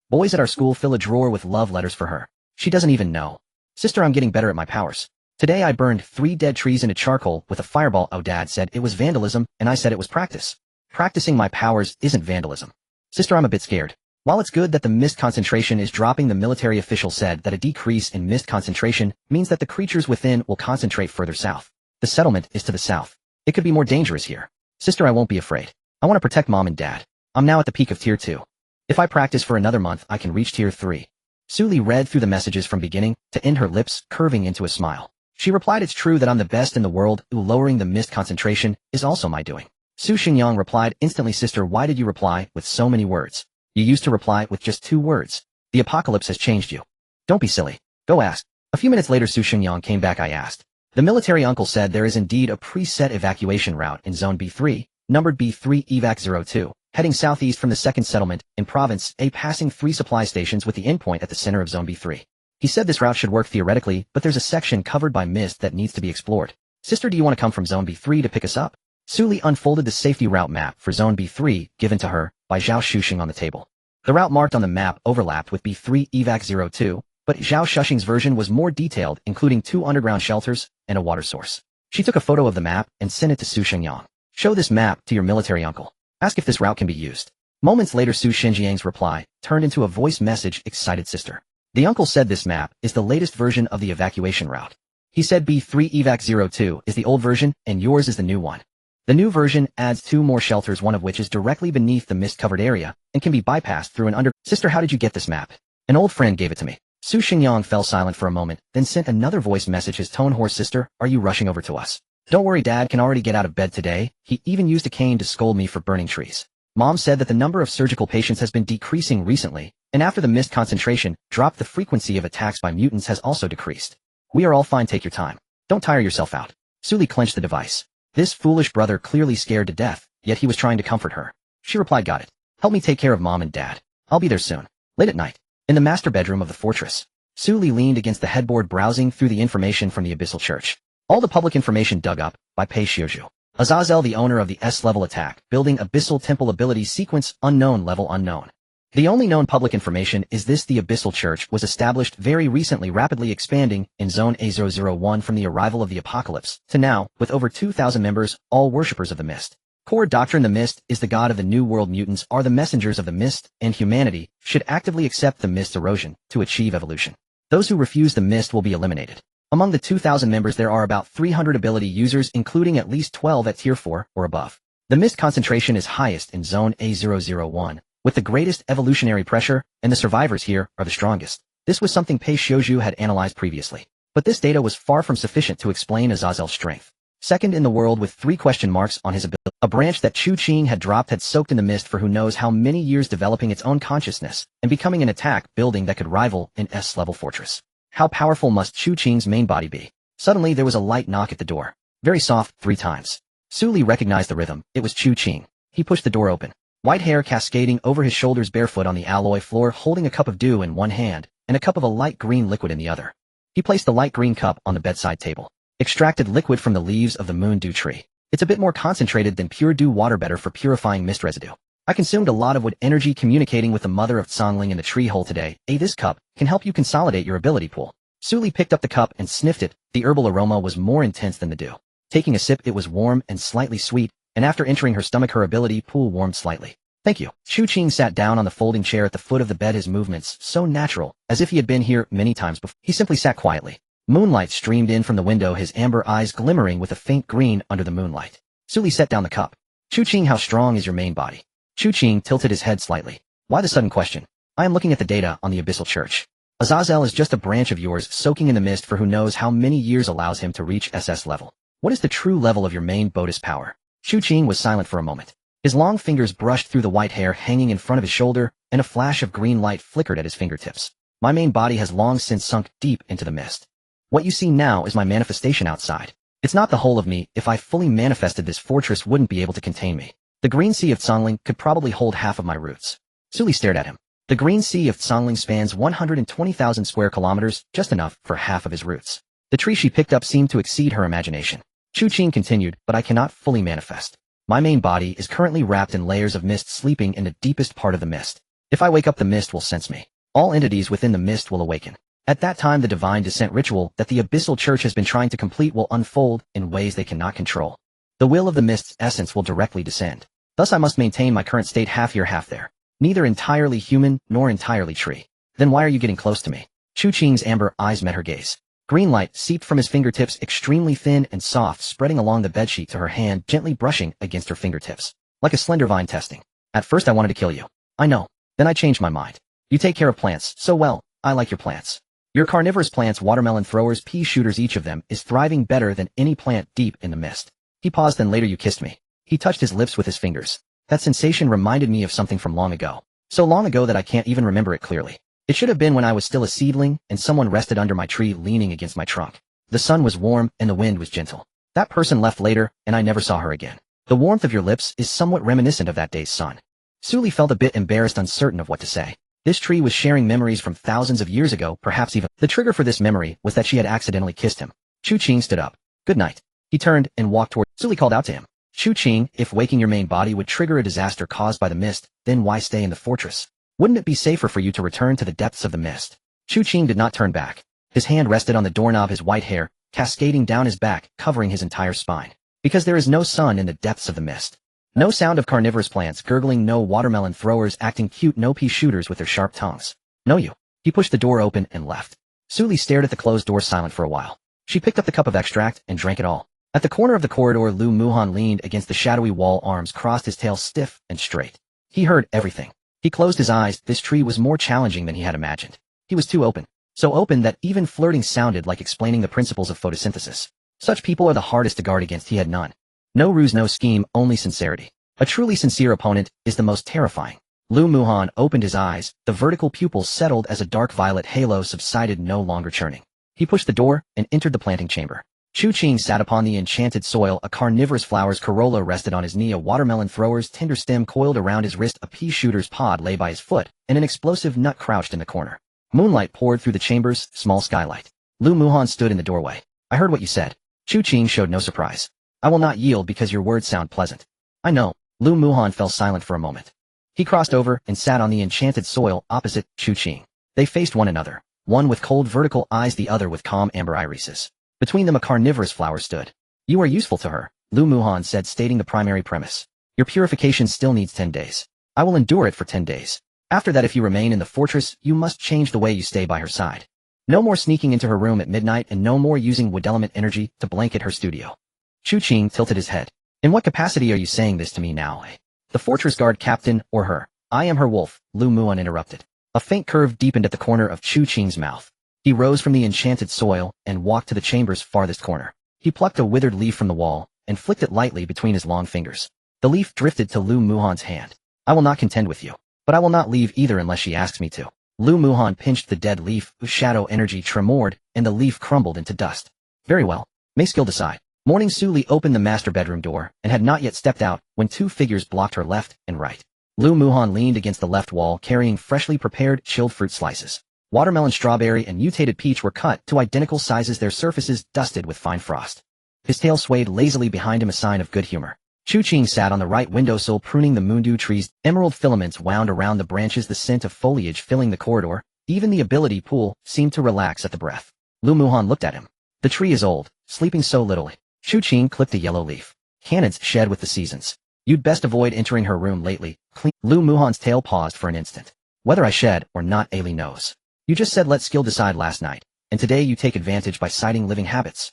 Boys at our school fill a drawer with love letters for her. She doesn't even know. Sister, I'm getting better at my powers. Today I burned 3 dead trees into charcoal with a fireball. Oh, Dad said it was vandalism, and I said it was practice. Practicing my powers isn't vandalism. Sister, I'm a bit scared. While it's good that the mist concentration is dropping, the military official said that a decrease in mist concentration means that the creatures within will concentrate further south. The settlement is to the south. It could be more dangerous here. Sister, I won't be afraid. I want to protect Mom and Dad. I'm now at the peak of Tier 2. If I practice for another month, I can reach Tier 3. Su Li read through the messages from beginning to end, her lips curving into a smile. She replied, it's true that I'm the best in the world. Lowering the mist concentration is also my doing. Su Xingyang replied instantly, Sister, why did you reply with so many words? You used to reply with just 2 words. The apocalypse has changed you. Don't be silly. Go ask. A few minutes later, Su Xingyang came back. I asked. The military uncle said there is indeed a preset evacuation route in Zone B3, numbered B3 Evac 02, heading southeast from the 2nd settlement in Province A, passing 3 supply stations with the endpoint at the center of Zone B3. He said this route should work theoretically, but there's a section covered by mist that needs to be explored. Sister, do you want to come from Zone B3 to pick us up? Su Li unfolded the safety route map for Zone B3, given to her by Zhao Shuxing on the table. The route marked on the map overlapped with B3 Evac 02, but Zhao Shuxing's version was more detailed, including 2 underground shelters and a water source. She took a photo of the map and sent it to Su Xingyang. Show this map to your military uncle. Ask if this route can be used. Moments later, Su Xinjiang's reply turned into a voice message, excited sister. The uncle said this map is the latest version of the evacuation route. He said B3 Evac 02 is the old version and yours is the new one. The new version adds 2 more shelters, one of which is directly beneath the mist-covered area and can be bypassed through an under— Sister, how did you get this map? An old friend gave it to me. Su Xingyang fell silent for a moment, then sent another voice message, his tone hoarse. Sister, are you rushing over to us? Don't worry, Dad can already get out of bed today. He even used a cane to scold me for burning trees. Mom said that the number of surgical patients has been decreasing recently, and after the mist concentration dropped, the frequency of attacks by mutants has also decreased. We are all fine, take your time. Don't tire yourself out. Suli clenched the device. This foolish brother clearly scared to death, yet he was trying to comfort her. She replied, got it. Help me take care of Mom and Dad. I'll be there soon. Late at night. In the master bedroom of the fortress. Suli leaned against the headboard, browsing through the information from the Abyssal Church. All the public information dug up by Pei Xiuzhu. Azazel, the owner of the S-level attack, building Abyssal Temple ability sequence, unknown, level unknown. The only known public information is this: the Abyssal Church was established very recently, rapidly expanding in Zone A001 from the arrival of the apocalypse to now, with over 2,000 members, all worshippers of the Mist. Core doctrine: the Mist is the god of the New World. Mutants are the messengers of the Mist, and humanity should actively accept the Mist's erosion to achieve evolution. Those who refuse the Mist will be eliminated. Among the 2,000 members there are about 300 ability users, including at least 12 at Tier 4 or above. The Mist concentration is highest in Zone A001, with the greatest evolutionary pressure, and the survivors here are the strongest. This was something Pei Xiuzhu had analyzed previously. But this data was far from sufficient to explain Azazel's strength. Second in the world with 3 question marks on his ability. A branch that Chu Qing had dropped had soaked in the mist for who knows how many years, developing its own consciousness and becoming an attack building that could rival an S-level fortress. How powerful must Chu Qing's main body be? Suddenly there was a light knock at the door. Very soft, 3 times. Suli recognized the rhythm. It was Chu Qing. He pushed the door open. White hair cascading over his shoulders, barefoot on the alloy floor, holding a cup of dew in one hand and a cup of a light green liquid in the other. He placed the light green cup on the bedside table. Extracted liquid from the leaves of the moon dew tree. It's a bit more concentrated than pure dew water, better for purifying mist residue. I consumed a lot of wood energy communicating with the mother of Tsangling in the tree hole today. This cup can help you consolidate your ability pool. Suli picked up the cup and sniffed it. The herbal aroma was more intense than the dew. Taking a sip, it was warm and slightly sweet, and after entering her stomach, her ability pool warmed slightly. Thank you. Chu Qing sat down on the folding chair at the foot of the bed, his movements so natural, as if he had been here many times before. He simply sat quietly. Moonlight streamed in from the window, his amber eyes glimmering with a faint green under the moonlight. Suli set down the cup. Chu Qing, how strong is your main body? Chu Qing tilted his head slightly. Why the sudden question? I am looking at the data on the Abyssal Church. Azazel is just a branch of yours, soaking in the mist for who knows how many years, allows him to reach SS level. What is the true level of your main Bodis power? Chu Qing was silent for a moment. His long fingers brushed through the white hair hanging in front of his shoulder, and a flash of green light flickered at his fingertips. My main body has long since sunk deep into the mist. What you see now is my manifestation outside. It's not the whole of me. If I fully manifested, this fortress wouldn't be able to contain me. The green sea of Tsangling could probably hold half of my roots. Suli stared at him. The green sea of Tsangling spans 120,000 square kilometers, just enough for half of his roots. The tree she picked up seemed to exceed her imagination. Chu Qing continued, but I cannot fully manifest. My main body is currently wrapped in layers of mist, sleeping in the deepest part of the mist. If I wake up, the mist will sense me. All entities within the mist will awaken. At that time, the divine descent ritual that the Abyssal Church has been trying to complete will unfold in ways they cannot control. The will of the mist's essence will directly descend. Thus I must maintain my current state, half here, half there. Neither entirely human, nor entirely tree. Then why are you getting close to me? Chu Qing's amber eyes met her gaze. Green light seeped from his fingertips, extremely thin and soft, spreading along the bedsheet to her hand, gently brushing against her fingertips. Like a slender vine testing. At first I wanted to kill you. I know. Then I changed my mind. You take care of plants so well. I like your plants. Your carnivorous plants, watermelon throwers, pea shooters, each of them is thriving better than any plant deep in the mist. He paused, then later you kissed me. He touched his lips with his fingers. That sensation reminded me of something from long ago. So long ago that I can't even remember it clearly. It should have been when I was still a seedling and someone rested under my tree leaning against my trunk. The sun was warm and the wind was gentle. That person left later and I never saw her again. The warmth of your lips is somewhat reminiscent of that day's sun. Suli felt a bit embarrassed, uncertain of what to say. This tree was sharing memories from thousands of years ago, perhaps even. The trigger for this memory was that she had accidentally kissed him. Chu Qing stood up. Good night. He turned and walked toward. Suli called out to him. Chu Qing, if waking your main body would trigger a disaster caused by the mist, then why stay in the fortress? Wouldn't it be safer for you to return to the depths of the mist? Chu Qing did not turn back. His hand rested on the doorknob, his white hair cascading down his back, covering his entire spine. Because there is no sun in the depths of the mist. No sound of carnivorous plants gurgling, no watermelon throwers acting cute, no pea shooters with their sharp tongues. No you. He pushed the door open and left. Suli stared at the closed door silent for a while. She picked up the cup of extract and drank it all. At the corner of the corridor, Lu Muhan leaned against the shadowy wall, arms crossed, his tail stiff and straight. He heard everything. He closed his eyes. This tree was more challenging than he had imagined. He was too open. So open that even flirting sounded like explaining the principles of photosynthesis. Such people are the hardest to guard against. He had none. No ruse, no scheme, only sincerity. A truly sincere opponent is the most terrifying. Lu Muhan opened his eyes. The vertical pupils settled as a dark violet halo subsided, no longer churning. He pushed the door and entered the planting chamber. Chu Qing sat upon the enchanted soil. A carnivorous flower's corolla rested on his knee. A watermelon thrower's tender stem coiled around his wrist. A pea shooter's pod lay by his foot, and an explosive nut crouched in the corner. Moonlight poured through the chamber's small skylight. Lu Muhan stood in the doorway. I heard what you said. Chu Qing showed no surprise. I will not yield because your words sound pleasant. I know. Lu Muhan fell silent for a moment. He crossed over and sat on the enchanted soil opposite Chu Qing. They faced one another, one with cold vertical eyes, the other with calm amber irises. Between them a carnivorous flower stood. You are useful to her, Lu Muhan said, stating the primary premise. Your purification still needs 10 days. I will endure it for 10 days. After that, if you remain in the fortress, you must change the way you stay by her side. No more sneaking into her room at midnight, and no more using wood element energy to blanket her studio. Chu Qing tilted his head. In what capacity are you saying this to me now, eh? The fortress guard captain, or her? I am her wolf, Lu Muhan interrupted. A faint curve deepened at the corner of Chu Qing's mouth. He rose from the enchanted soil and walked to the chamber's farthest corner. He plucked a withered leaf from the wall and flicked it lightly between his long fingers. The leaf drifted to Lu Muhan's hand. I will not contend with you, but I will not leave either unless she asks me to. Lu Muhan pinched the dead leaf, whose shadow energy tremored, and the leaf crumbled into dust. Very well. May skill decide. Morning. Suli opened the master bedroom door and had not yet stepped out when two figures blocked her left and right. Lu Muhan leaned against the left wall carrying freshly prepared chilled fruit slices. Watermelon, strawberry, and mutated peach were cut to identical sizes, their surfaces dusted with fine frost. His tail swayed lazily behind him, a sign of good humor. Chu Qing sat on the right windowsill pruning the moondew trees. Emerald filaments wound around the branches, the scent of foliage filling the corridor. Even the ability pool seemed to relax at the breath. Lu Muhan looked at him. The tree is old, sleeping so little. Chu Qing clipped a yellow leaf. Canids shed with the seasons. You'd best avoid entering her room lately. Lu Muhan's tail paused for an instant. Whether I shed or not, Ailey knows. You just said let skill decide last night, and today you take advantage by citing living habits.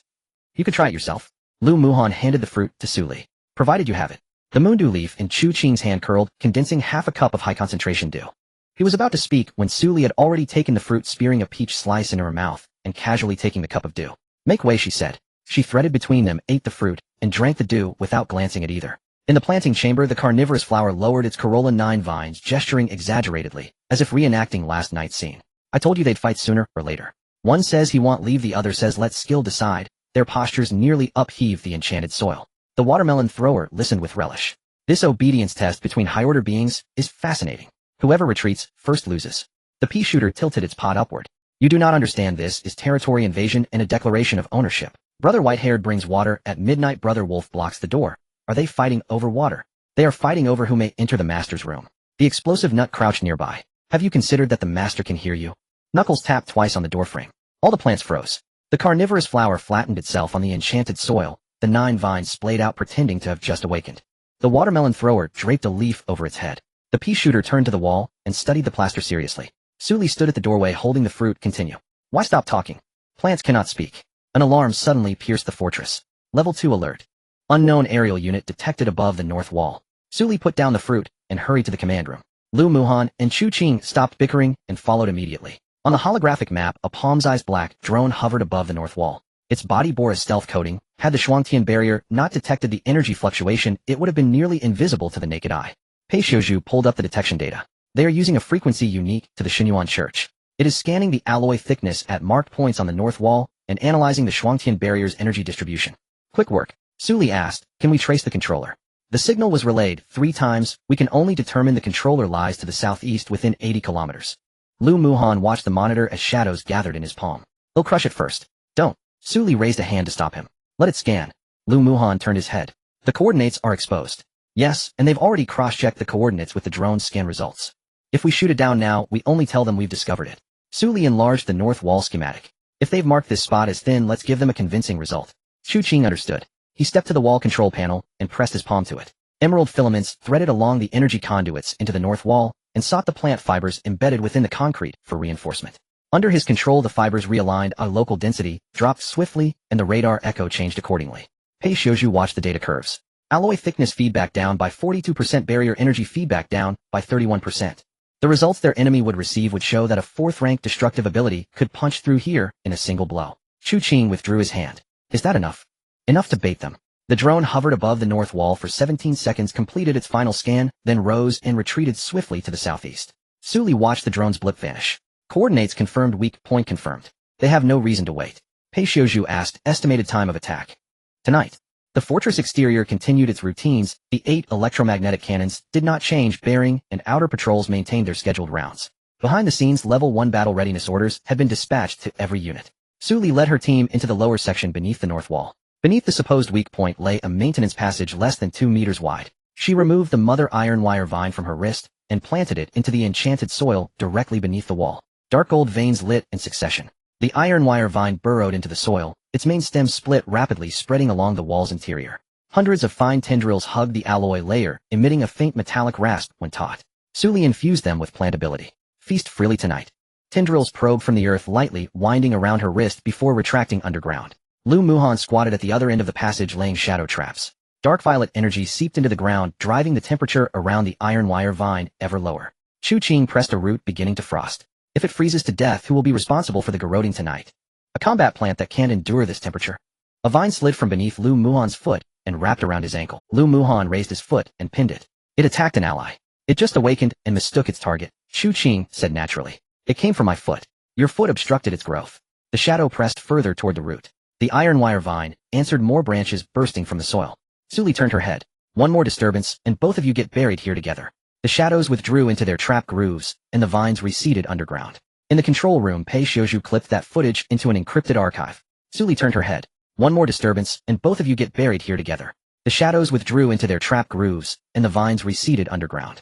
You could try it yourself. Lu Muhan handed the fruit to Suli. Provided you have it. The moondew leaf in Chu Qing's hand curled, condensing half a cup of high-concentration dew. He was about to speak when Suli had already taken the fruit, spearing a peach slice into her mouth, and casually taking the cup of dew. Make way, she said. She threaded between them, ate the fruit, and drank the dew without glancing at either. In the planting chamber, the carnivorous flower lowered its corolla 9 vines, gesturing exaggeratedly, as if reenacting last night's scene. I told you they'd fight sooner or later. One says he won't leave, the other says let skill decide. Their postures nearly upheaved the enchanted soil. The watermelon thrower listened with relish. This obedience test between high-order beings is fascinating. Whoever retreats first loses. The pea shooter tilted its pod upward. You do not understand, this is territory invasion and a declaration of ownership. Brother White-haired brings water at midnight. Brother Wolf blocks the door. Are they fighting over water? They are fighting over who may enter the master's room. The explosive nut crouched nearby. Have you considered that the master can hear you? Knuckles tapped twice on the doorframe. All the plants froze. The carnivorous flower flattened itself on the enchanted soil, the 9 vines splayed out pretending to have just awakened. The watermelon thrower draped a leaf over its head. The pea shooter turned to the wall and studied the plaster seriously. Suli stood at the doorway holding the fruit. Continue. Why stop talking? Plants cannot speak. An alarm suddenly pierced the fortress. Level 2 alert. Unknown aerial unit detected above the north wall. Suli put down the fruit and hurried to the command room. Lu Muhan and Chu Qing stopped bickering and followed immediately. On the holographic map, a palm-sized black drone hovered above the north wall. Its body bore a stealth coating. Had the Shuangtian barrier not detected the energy fluctuation, it would have been nearly invisible to the naked eye. Pei Xiuzhu pulled up the detection data. They are using a frequency unique to the Xinyuan Church. It is scanning the alloy thickness at marked points on the north wall and analyzing the Shuangtian barrier's energy distribution. Quick work. Suli asked, can we trace the controller? The signal was relayed 3 times. We can only determine the controller lies to the southeast within 80 kilometers. Lu Muhan watched the monitor as shadows gathered in his palm. He'll crush it first. Don't. Suli raised a hand to stop him. Let it scan. Lu Muhan turned his head. The coordinates are exposed. Yes, and they've already cross-checked the coordinates with the drone's scan results. If we shoot it down now, we only tell them we've discovered it. Suli enlarged the north wall schematic. If they've marked this spot as thin, let's give them a convincing result. Chu Qing understood. He stepped to the wall control panel and pressed his palm to it. Emerald filaments threaded along the energy conduits into the north wall, and sought the plant fibers embedded within the concrete for reinforcement. Under his control, the fibers realigned a local density, dropped swiftly, and the radar echo changed accordingly. Pei Xiuzhu watched the data curves. Alloy thickness feedback down by 42%, barrier energy feedback down by 31%. The results their enemy would receive would show that a 4th-rank destructive ability could punch through here in a single blow. Chu Qing withdrew his hand. Is that enough? Enough to bait them. The drone hovered above the north wall for 17 seconds, completed its final scan, then rose and retreated swiftly to the southeast. Su Li watched the drone's blip vanish. Coordinates confirmed, weak point confirmed. They have no reason to wait. Pei Xiuzhu asked, estimated time of attack. Tonight. The fortress exterior continued its routines. The 8 electromagnetic cannons did not change. Bearing and outer patrols maintained their scheduled rounds. Behind the scenes, level 1 battle readiness orders had been dispatched to every unit. Su Li led her team into the lower section beneath the north wall. Beneath the supposed weak point lay a maintenance passage less than 2 meters wide. She removed the mother iron wire vine from her wrist and planted it into the enchanted soil directly beneath the wall. Dark gold veins lit in succession. The iron wire vine burrowed into the soil, its main stem split rapidly, spreading along the wall's interior. Hundreds of fine tendrils hugged the alloy layer, emitting a faint metallic rasp when taut. Su Li infused them with plant ability. Feast freely tonight. Tendrils probed from the earth lightly, winding around her wrist before retracting underground. Lu Muhan squatted at the other end of the passage, laying shadow traps. Dark violet energy seeped into the ground, driving the temperature around the iron wire vine ever lower. Chu Qing pressed a root, beginning to frost. If it freezes to death, who will be responsible for the garroting tonight? A combat plant that can't endure this temperature. A vine slid from beneath Lu Muhan's foot and wrapped around his ankle. Lu Muhan raised his foot and pinned it. It attacked an ally. It just awakened and mistook its target. Chu Qing said naturally. It came from my foot. Your foot obstructed its growth. The shadow pressed further toward the root. The iron wire vine answered, more branches bursting from the soil. Su Li turned her head. One more disturbance, and both of you get buried here together. The shadows withdrew into their trap grooves, and the vines receded underground. In the control room, Pei Xiuzhu clipped that footage into an encrypted archive. Su Li turned her head. One more disturbance, and both of you get buried here together. The shadows withdrew into their trap grooves, and the vines receded underground.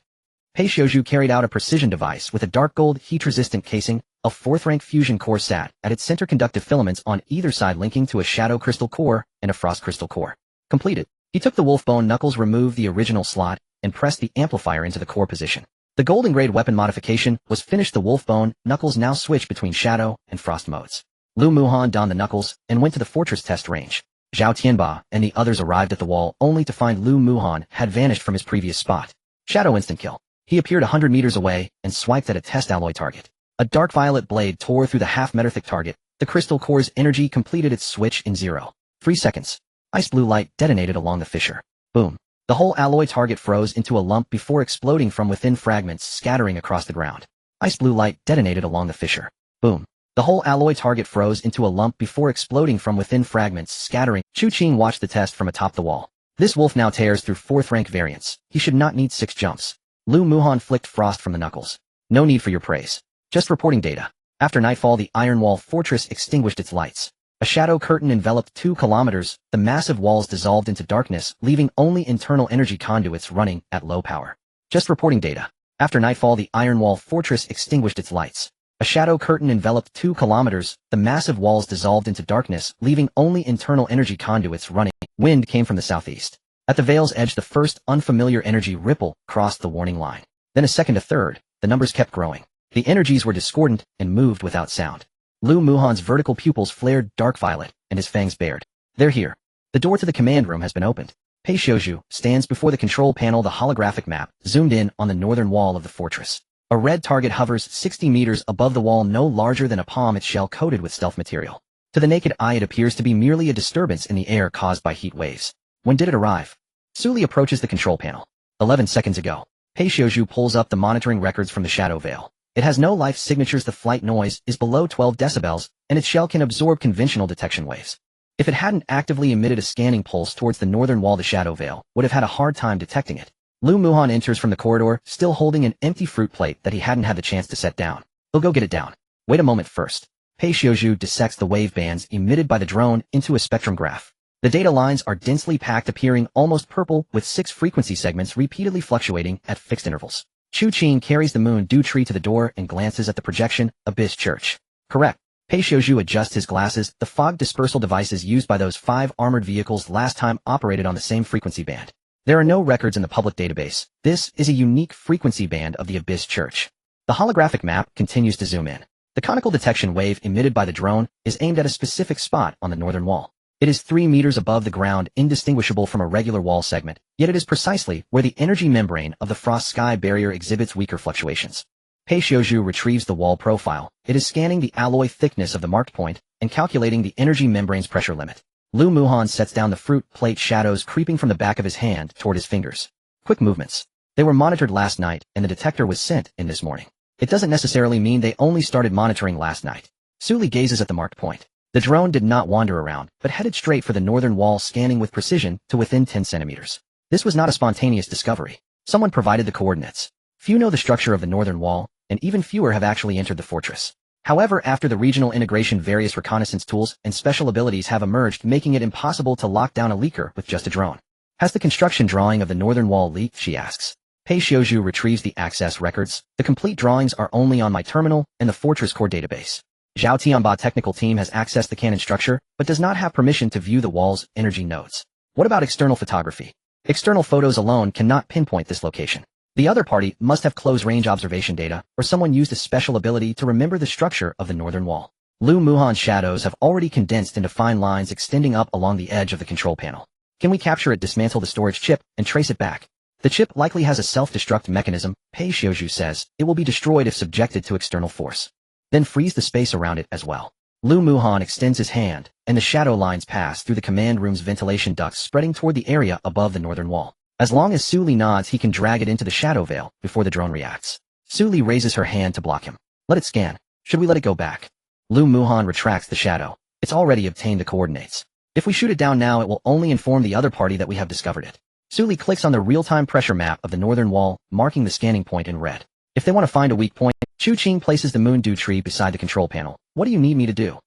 Pei Xiuzhu carried out a precision device with a dark gold heat-resistant casing. A 4th-rank fusion core sat at its center, conductive filaments on either side linking to a shadow crystal core and a frost crystal core. Completed. He took the wolfbone knuckles, removed the original slot, and pressed the amplifier into the core position. The golden grade weapon modification was finished. The wolfbone knuckles now switched between shadow and frost modes. Lu Muhan donned the knuckles and went to the fortress test range. Zhao Tianba and the others arrived at the wall only to find Lu Muhan had vanished from his previous spot. Shadow instant kill. He appeared 100 meters away and swiped at a test alloy target. A dark violet blade tore through the half-meter thick target. The crystal core's energy completed its switch in 0.3 seconds. Ice blue light detonated along the fissure. Boom. The whole alloy target froze into a lump before exploding from within, fragments scattering across the ground. Ice blue light detonated along the fissure. Boom. The whole alloy target froze into a lump before exploding from within, fragments scattering. Chu Qing watched the test from atop the wall. This wolf now tears through 4th-rank variants. He should not need 6 jumps. Lu Muhan flicked frost from the knuckles. No need for your praise. Just reporting data. After nightfall, the iron wall fortress extinguished its lights. A shadow curtain enveloped 2 kilometers. The massive walls dissolved into darkness, leaving only internal energy conduits running at low power. Just reporting data. After nightfall, the iron wall fortress extinguished its lights. A shadow curtain enveloped 2 kilometers. The massive walls dissolved into darkness, leaving only internal energy conduits running. Wind came from the southeast. At the veil's edge, the first unfamiliar energy ripple crossed the warning line. Then a second, a third. The numbers kept growing. The energies were discordant and moved without sound. Lu Muhan's vertical pupils flared dark violet, and his fangs bared. They're here. The door to the command room has been opened. Pei Xiuzhu stands before the control panel. The holographic map zoomed in on the northern wall of the fortress. A red target hovers 60 meters above the wall, no larger than a palm, its shell coated with stealth material. To the naked eye, it appears to be merely a disturbance in the air caused by heat waves. When did it arrive? Su Li approaches the control panel. 11 seconds ago. Pei Xiuzhu pulls up the monitoring records from the shadow veil. It has no life signatures. The flight noise is below 12 decibels, and its shell can absorb conventional detection waves. If it hadn't actively emitted a scanning pulse towards the northern wall, the shadow veil would have had a hard time detecting it. Lu Muhan enters from the corridor, still holding an empty fruit plate that he hadn't had the chance to set down. He'll go get it down. Wait a moment first. Pei Xiuzhu dissects the wave bands emitted by the drone into a spectrum graph. The data lines are densely packed, appearing almost purple, with 6 frequency segments repeatedly fluctuating at fixed intervals. Chu Qing carries the moon dew tree to the door and glances at the projection. Abyss Church. Correct. Pei Xiuzhu adjusts his glasses. The fog dispersal devices used by those 5 armored vehicles last time operated on the same frequency band. There are no records in the public database. This is a unique frequency band of the Abyss Church. The holographic map continues to zoom in. The conical detection wave emitted by the drone is aimed at a specific spot on the northern wall. It is 3 meters above the ground, indistinguishable from a regular wall segment, yet it is precisely where the energy membrane of the frost sky barrier exhibits weaker fluctuations. Pei Xiaozhu retrieves the wall profile. It is scanning the alloy thickness of the marked point and calculating the energy membrane's pressure limit. Lu Muhan sets down the fruit plate, shadows creeping from the back of his hand toward his fingers. Quick movements. They were monitored last night, and the detector was sent in this morning. It doesn't necessarily mean they only started monitoring last night. Suli gazes at the marked point. The drone did not wander around, but headed straight for the northern wall, scanning with precision to within 10 centimeters. This was not a spontaneous discovery. Someone provided the coordinates. Few know the structure of the northern wall, and even fewer have actually entered the fortress. However, after the regional integration, various reconnaissance tools and special abilities have emerged, making it impossible to lock down a leaker with just a drone. Has the construction drawing of the northern wall leaked, she asks. Pei Xiaozhu retrieves the access records. The complete drawings are only on my terminal and the fortress core database. Zhao Tianba technical team has accessed the cannon structure, but does not have permission to view the wall's energy nodes. What about external photography? External photos alone cannot pinpoint this location. The other party must have close-range observation data, or someone used a special ability to remember the structure of the northern wall. Lu Muhan's shadows have already condensed into fine lines extending up along the edge of the control panel. Can we capture it, dismantle the storage chip, and trace it back? The chip likely has a self-destruct mechanism, Pei Xiaozhu says. It will be destroyed if subjected to external force. Then freeze the space around it as well. Lu Muhan extends his hand, and the shadow lines pass through the command room's ventilation ducts, spreading toward the area above the northern wall. As long as Suli nods, he can drag it into the shadow veil before the drone reacts. Suli raises her hand to block him. Let it scan. Should we let it go back? Lu Muhan retracts the shadow. It's already obtained the coordinates. If we shoot it down now, it will only inform the other party that we have discovered it. Suli clicks on the real-time pressure map of the northern wall, marking the scanning point in red. If they want to find a weak point, Chu Qing places the moon dew tree beside the control panel. What do you need me to do?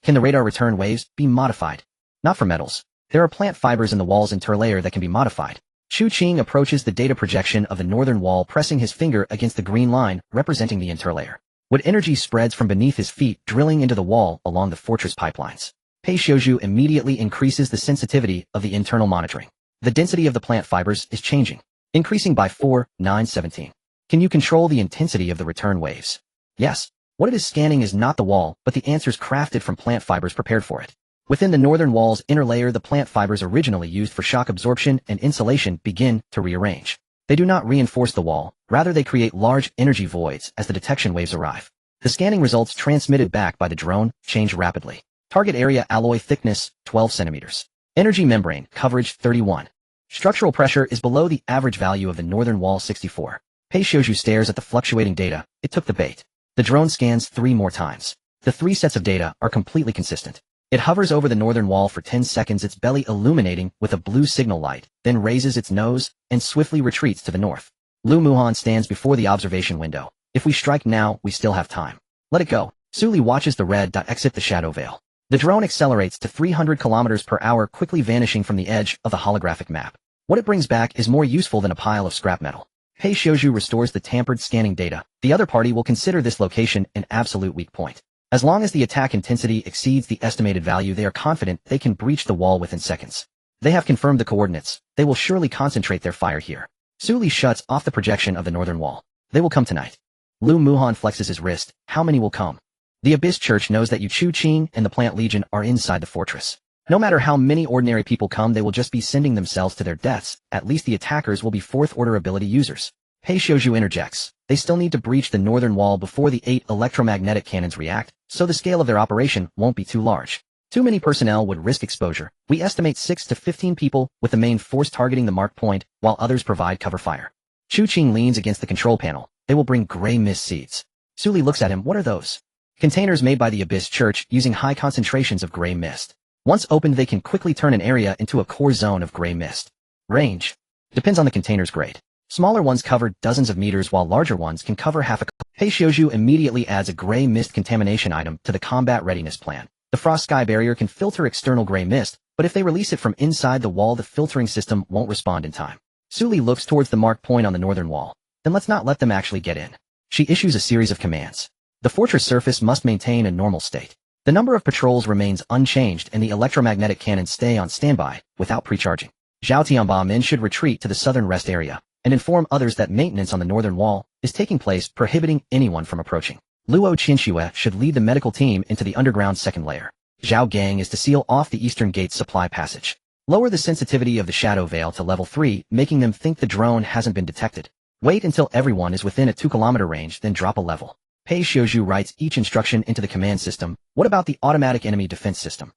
Can the radar return waves be modified? Not for metals. There are plant fibers in the wall's interlayer that can be modified. Chu Qing approaches the data projection of the northern wall, pressing his finger against the green line representing the interlayer. Wood energy spreads from beneath his feet, drilling into the wall along the fortress pipelines. Pei Xiaozhu immediately increases the sensitivity of the internal monitoring. The density of the plant fibers is changing, increasing by 4,917. Can you control the intensity of the return waves? Yes. What it is scanning is not the wall, but the answers crafted from plant fibers prepared for it. Within the northern wall's inner layer, the plant fibers originally used for shock absorption and insulation begin to rearrange. They do not reinforce the wall, rather they create large energy voids as the detection waves arrive. The scanning results transmitted back by the drone change rapidly. Target area alloy thickness, 12 centimeters. Energy membrane coverage, 31. Structural pressure is below the average value of the northern wall, 64. Pei Xiaozhu stares at the fluctuating data. It took the bait. The drone scans 3 more times. The 3 sets of data are completely consistent. It hovers over the northern wall for 10 seconds, its belly illuminating with a blue signal light, then raises its nose and swiftly retreats to the north. Lu Muhan stands before the observation window. If we strike now, we still have time. Let it go. Suli watches the red dot exit the shadow veil. The drone accelerates to 300 kilometers per hour, quickly vanishing from the edge of the holographic map. What it brings back is more useful than a pile of scrap metal. Pei Xiaozhu restores the tampered scanning data. The other party will consider this location an absolute weak point. As long as the attack intensity exceeds the estimated value, they are confident they can breach the wall within seconds. They have confirmed the coordinates. They will surely concentrate their fire here. Suli shuts off the projection of the northern wall. They will come tonight. Lu Muhan flexes his wrist. How many will come? The Abyss Church knows that Chu Qing and the Plant Legion are inside the fortress. No matter how many ordinary people come, they will just be sending themselves to their deaths. At least the attackers will be 4th-order ability users. Pei Xiaozhu interjects. They still need to breach the northern wall before the 8 electromagnetic cannons react, so the scale of their operation won't be too large. Too many personnel would risk exposure. We estimate 6 to 15 people, with the main force targeting the marked point, while others provide cover fire. Chu Qing leans against the control panel. They will bring gray mist seeds. Suli looks at him. What are those? Containers made by the Abyss Church using high concentrations of gray mist. Once opened, they can quickly turn an area into a core zone of gray mist. Range depends on the container's grade. Smaller ones cover dozens of meters, while larger ones can cover half a. Pei Xiaozhu immediately adds a gray mist contamination item to the combat readiness plan. The frost sky barrier can filter external gray mist, but if they release it from inside the wall, the filtering system won't respond in time. Suli looks towards the marked point on the northern wall. Then let's not let them actually get in. She issues a series of commands. The fortress surface must maintain a normal state. The number of patrols remains unchanged, and the electromagnetic cannons stay on standby without precharging. Zhao Tianba men should retreat to the southern rest area, and inform others that maintenance on the northern wall is taking place, prohibiting anyone from approaching. Luo Qinxue should lead the medical team into the underground second layer. Zhao Gang is to seal off the eastern gate's supply passage. Lower the sensitivity of the shadow veil to level 3, making them think the drone hasn't been detected. Wait until everyone is within a 2-kilometer range, then drop a level. Pei Xiuzhu writes each instruction into the command system. What about the automatic enemy defense system?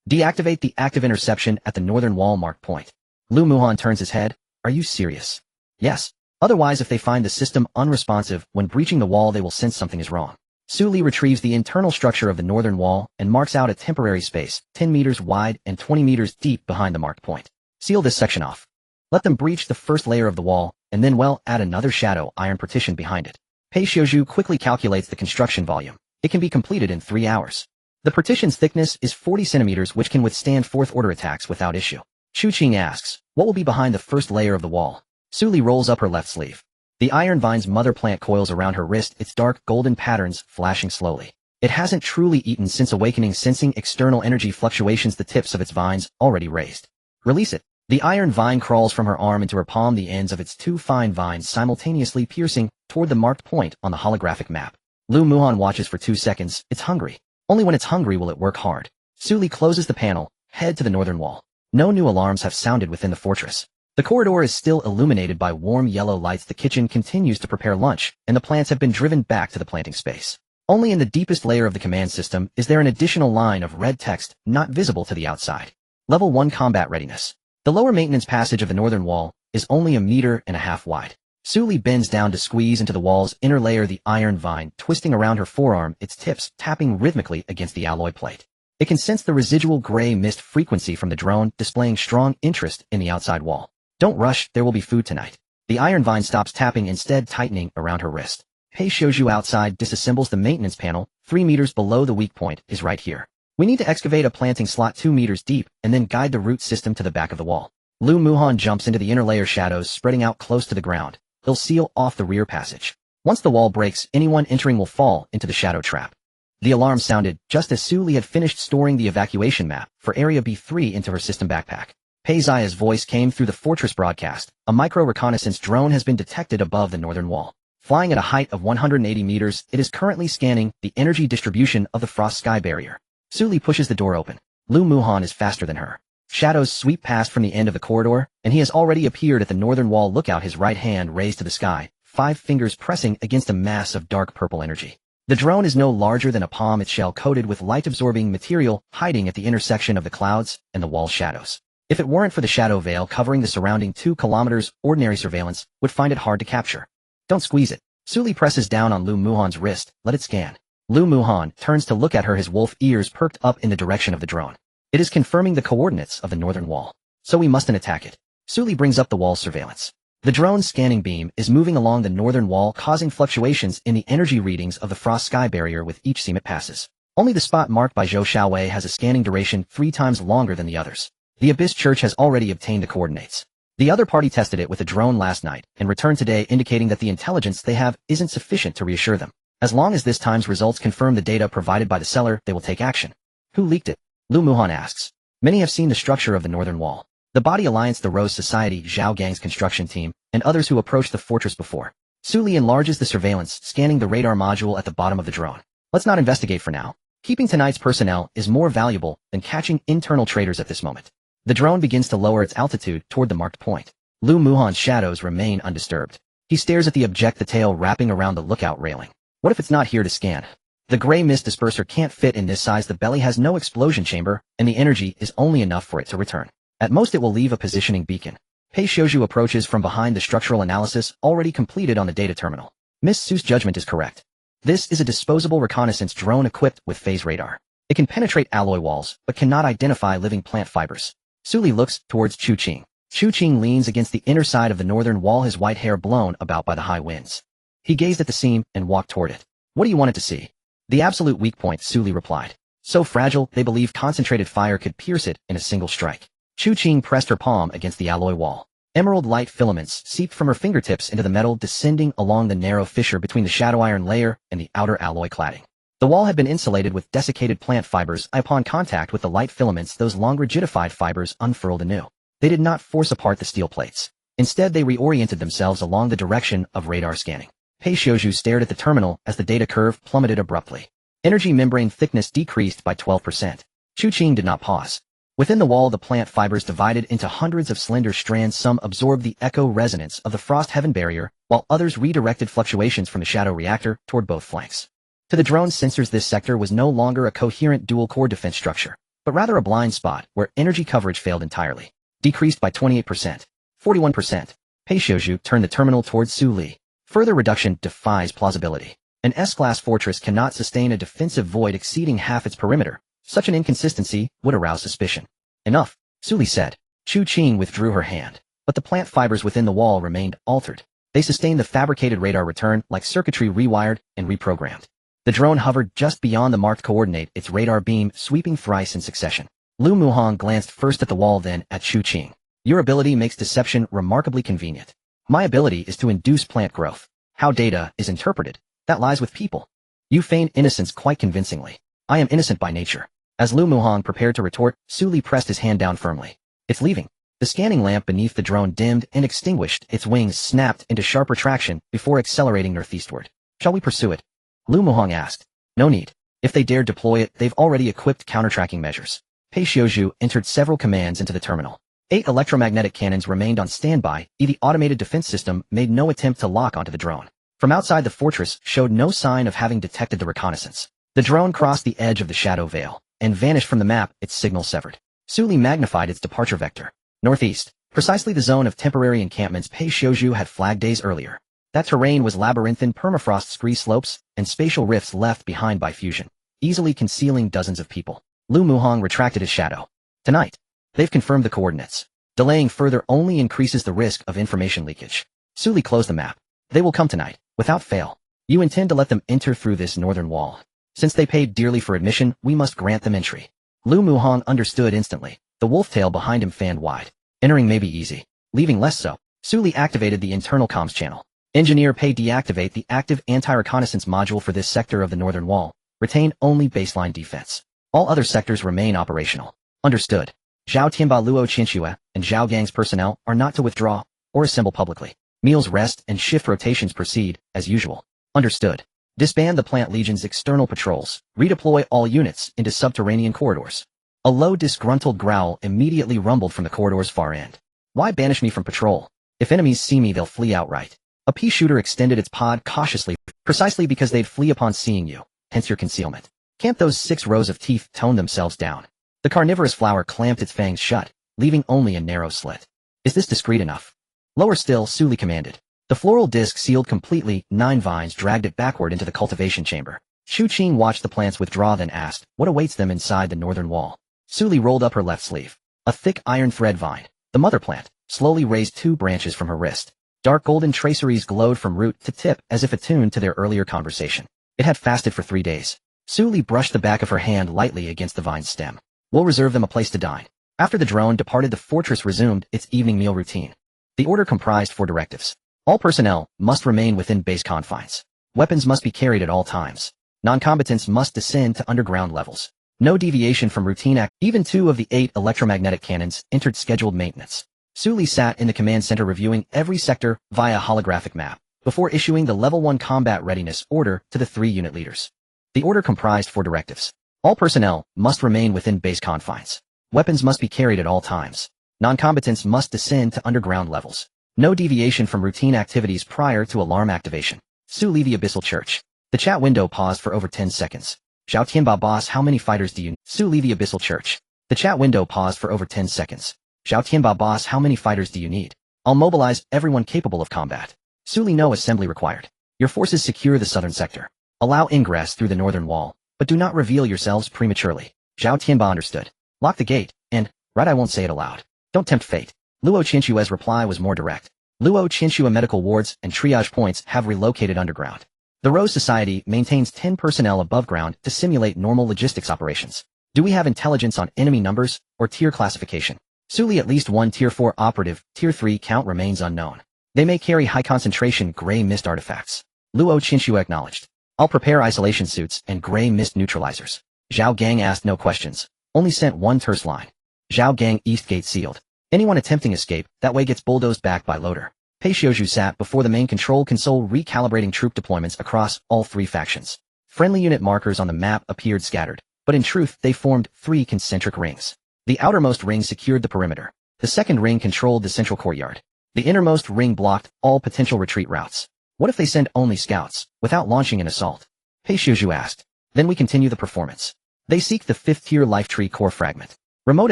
Deactivate the active interception at the northern wall marked point. Lu Muhan turns his head. Are you serious? Yes. Otherwise, if they find the system unresponsive when breaching the wall, they will sense something is wrong. Su Li retrieves the internal structure of the northern wall and marks out a temporary space, 10 meters wide and 20 meters deep behind the marked point. Seal this section off. Let them breach the first layer of the wall, and then add another shadow iron partition behind it. Pei Xiuzhu quickly calculates the construction volume. It can be completed in 3 hours. The partition's thickness is 40 centimeters, which can withstand fourth-order attacks without issue. Chu Qing asks, what will be behind the first layer of the wall? Su Li rolls up her left sleeve. The iron vine's mother plant coils around her wrist, its dark golden patterns flashing slowly. It hasn't truly eaten since awakening, sensing external energy fluctuations, the tips of its vines already raised. Release it. The iron vine crawls from her arm into her palm, the ends of its 2 fine vines simultaneously piercing toward the marked point on the holographic map. Lu Muhan watches for 2 seconds. It's hungry. Only when it's hungry will it work hard. Su Li closes the panel, head to the northern wall. No new alarms have sounded within the fortress. The corridor is still illuminated by warm yellow lights. The kitchen continues to prepare lunch, and the plants have been driven back to the planting space. Only in the deepest layer of the command system is there an additional line of red text not visible to the outside. Level 1 combat readiness. The lower maintenance passage of the northern wall is only 1.5 meters wide. Su Li bends down to squeeze into the wall's inner layer, the iron vine twisting around her forearm, its tips tapping rhythmically against the alloy plate. It can sense the residual gray mist frequency from the drone, displaying strong interest in the outside wall. Don't rush, there will be food tonight. The iron vine stops tapping, instead tightening around her wrist. Pei Xiuzhu outside disassembles the maintenance panel. 3 meters below the weak point is right here. We need to excavate a planting slot 2 meters deep and then guide the root system to the back of the wall. Lu Muhan jumps into the inner layer, shadows spreading out close to the ground. They'll seal off the rear passage. Once the wall breaks, anyone entering will fall into the shadow trap. The alarm sounded just as Su Li had finished storing the evacuation map for Area B3 into her system backpack. Pei Zia's voice came through the fortress broadcast. A micro-reconnaissance drone has been detected above the northern wall. Flying at a height of 180 meters, it is currently scanning the energy distribution of the frost sky barrier. Su Li pushes the door open. Lu Muhan is faster than her. Shadows sweep past from the end of the corridor, and he has already appeared at the northern wall. Look out, his right hand raised to the sky, 5 fingers pressing against a mass of dark purple energy. The drone is no larger than a palm, its shell coated with light-absorbing material, hiding at the intersection of the clouds and the wall shadows. If it weren't for the shadow veil covering the surrounding 2 kilometers, ordinary surveillance would find it hard to capture. Don't squeeze it. Su Li presses down on Lu Muhan's wrist. Let it scan. Lu Muhan turns to look at her, his wolf ears perked up in the direction of the drone. It is confirming the coordinates of the northern wall. So we mustn't attack it. Su Li brings up the wall's surveillance. The drone's scanning beam is moving along the northern wall, causing fluctuations in the energy readings of the frost sky barrier with each seam it passes. Only the spot marked by Zhou Xiaowei has a scanning duration 3 times longer than the others. The Abyss Church has already obtained the coordinates. The other party tested it with a drone last night and returned today, indicating that the intelligence they have isn't sufficient to reassure them. As long as this time's results confirm the data provided by the seller, they will take action. Who leaked it? Lu Muhan asks. Many have seen the structure of the northern wall. The Body Alliance, the Rose Society, Zhao Gang's construction team, and others who approached the fortress before. Su Li enlarges the surveillance, scanning the radar module at the bottom of the drone. Let's not investigate for now. Keeping tonight's personnel is more valuable than catching internal traitors at this moment. The drone begins to lower its altitude toward the marked point. Lu Muhan's shadows remain undisturbed. He stares at the object, the tail wrapping around the lookout railing. What if it's not here to scan? The gray mist disperser can't fit in this size, the belly has no explosion chamber, and the energy is only enough for it to return. At most it will leave a positioning beacon. Pei Xiuzhu approaches from behind, the structural analysis already completed on the data terminal. Miss Su's judgment is correct. This is a disposable reconnaissance drone equipped with phase radar. It can penetrate alloy walls, but cannot identify living plant fibers. Su Li looks towards Chu Qing. Chu Qing leans against the inner side of the northern wall, his white hair blown about by the high winds. He gazed at the seam and walked toward it. What do you want it to see? The absolute weak point, Su Li replied. So fragile, they believe concentrated fire could pierce it in a single strike. Chu Qing pressed her palm against the alloy wall. Emerald light filaments seeped from her fingertips into the metal, descending along the narrow fissure between the shadow iron layer and the outer alloy cladding. The wall had been insulated with desiccated plant fibers. Upon contact with the light filaments, those long rigidified fibers unfurled anew. They did not force apart the steel plates. Instead, they reoriented themselves along the direction of radar scanning. Pei Xiuzhu stared at the terminal as the data curve plummeted abruptly. Energy membrane thickness decreased by 12%. Chu Qing did not pause. Within the wall, the plant fibers divided into hundreds of slender strands. Some absorbed the echo resonance of the frost heaven barrier, while others redirected fluctuations from the shadow reactor toward both flanks. To the drone's sensors, this sector was no longer a coherent dual-core defense structure, but rather a blind spot where energy coverage failed entirely. Decreased by 28%. 41%. Pei Xiuzhu turned the terminal towards Su Li. Further reduction defies plausibility. An S-class fortress cannot sustain a defensive void exceeding half its perimeter. Such an inconsistency would arouse suspicion. Enough, Su Li said. Chu Qing withdrew her hand, but the plant fibers within the wall remained altered. They sustained the fabricated radar return like circuitry rewired and reprogrammed. The drone hovered just beyond the marked coordinate, its radar beam sweeping thrice in succession. Lu Muhang glanced first at the wall, then at Chu Qing. Your ability makes deception remarkably convenient. My ability is to induce plant growth. How data is interpreted, that lies with people. You feign innocence quite convincingly. I am innocent by nature. As Lu Muhang prepared to retort, Su Li pressed his hand down firmly. It's leaving. The scanning lamp beneath the drone dimmed and extinguished, its wings snapped into sharp retraction before accelerating northeastward. Shall we pursue it? Lu Muhang asked. No need. If they dare deploy it, they've already equipped counter-tracking measures. Pei Xiuzhu entered several commands into the terminal. 8 electromagnetic cannons remained on standby. The automated defense system made no attempt to lock onto the drone. From outside, the fortress showed no sign of having detected the reconnaissance. The drone crossed the edge of the shadow veil and vanished from the map, its signal severed. Su Li magnified its departure vector. Northeast, precisely the zone of temporary encampments Pei Xiuzhu had flagged days earlier. That terrain was labyrinthine permafrost scree slopes and spatial rifts left behind by fusion, easily concealing dozens of people. Lu Muhang retracted his shadow. Tonight. They've confirmed the coordinates. Delaying further only increases the risk of information leakage. Su Li closed the map. They will come tonight, without fail. You intend to let them enter through this northern wall. Since they paid dearly for admission, we must grant them entry. Lu Muhang understood instantly. The wolf tail behind him fanned wide. Entering may be easy. Leaving less so. Su Li activated the internal comms channel. Engineer Pei, deactivate the active anti-reconnaissance module for this sector of the northern wall. Retain only baseline defense. All other sectors remain operational. Understood. Zhao Tianba, Luo Qianxue, and Zhao Gang's personnel are not to withdraw or assemble publicly. Meals, rest, and shift rotations proceed as usual. Understood. Disband the Plant Legion's external patrols. Redeploy all units into subterranean corridors. A low disgruntled growl immediately rumbled from the corridor's far end. Why banish me from patrol? If enemies see me, they'll flee outright. A pea shooter extended its pod cautiously, precisely because they'd flee upon seeing you, hence your concealment. Can't those 6 rows of teeth tone themselves down? The carnivorous flower clamped its fangs shut, leaving only a narrow slit. Is this discreet enough? Lower still, Su Li commanded. The floral disc sealed completely, 9 vines dragged it backward into the cultivation chamber. Chu Qing watched the plants withdraw, then asked, what awaits them inside the northern wall? Su Li rolled up her left sleeve. A thick iron thread vine, the mother plant, slowly raised 2 branches from her wrist. Dark golden traceries glowed from root to tip as if attuned to their earlier conversation. It had fasted for 3 days. Su Li brushed the back of her hand lightly against the vine's stem. We'll reserve them a place to dine. After the drone departed, the fortress resumed its evening meal routine. The order comprised 4 directives. All personnel must remain within base confines. Weapons must be carried at all times. Non-combatants must descend to underground levels. No deviation from routine act. Even 2 of the 8 electromagnetic cannons entered scheduled maintenance. Su Li sat in the command center reviewing every sector via holographic map, before issuing the Level 1 combat readiness order to the 3 unit leaders. The order comprised 4 directives. All personnel must remain within base confines. Weapons must be carried at all times. Non-combatants must descend to underground levels. No deviation from routine activities prior to alarm activation. Su Li, the Abyssal Church. The chat window paused for over 10 seconds. Zhao Tianba, boss, how many fighters do you need? Su Li, the Abyssal Church. The chat window paused for over 10 seconds. Zhao Tianba, boss, how many fighters do you need? I'll mobilize everyone capable of combat. Su Li, no assembly required. Your forces secure the southern sector. Allow ingress through the northern wall, but do not reveal yourselves prematurely. Zhao Tianba understood. Lock the gate, and, right, I won't say it aloud. Don't tempt fate. Luo Qianxue's reply was more direct. Luo Qianxue medical wards and triage points have relocated underground. The Rose Society maintains 10 personnel above ground to simulate normal logistics operations. Do we have intelligence on enemy numbers or tier classification? Su Li, at least 1 Tier 4 operative, Tier 3 count remains unknown. They may carry high-concentration gray mist artifacts. Luo Qianxue acknowledged. I'll prepare isolation suits and gray mist neutralizers. Zhao Gang asked no questions, only sent 1 terse line. Zhao Gang, East Gate sealed. Anyone attempting escape that way gets bulldozed back by loader. Pei Xiuzhu sat before the main control console recalibrating troop deployments across all three factions. Friendly unit markers on the map appeared scattered, but in truth they formed 3 concentric rings. The outermost ring secured the perimeter. The second ring controlled the central courtyard. The innermost ring blocked all potential retreat routes. What if they send only scouts, without launching an assault? Pei Xiuzhu asked. Then we continue the performance. They seek the 5th-tier life tree core fragment. Remote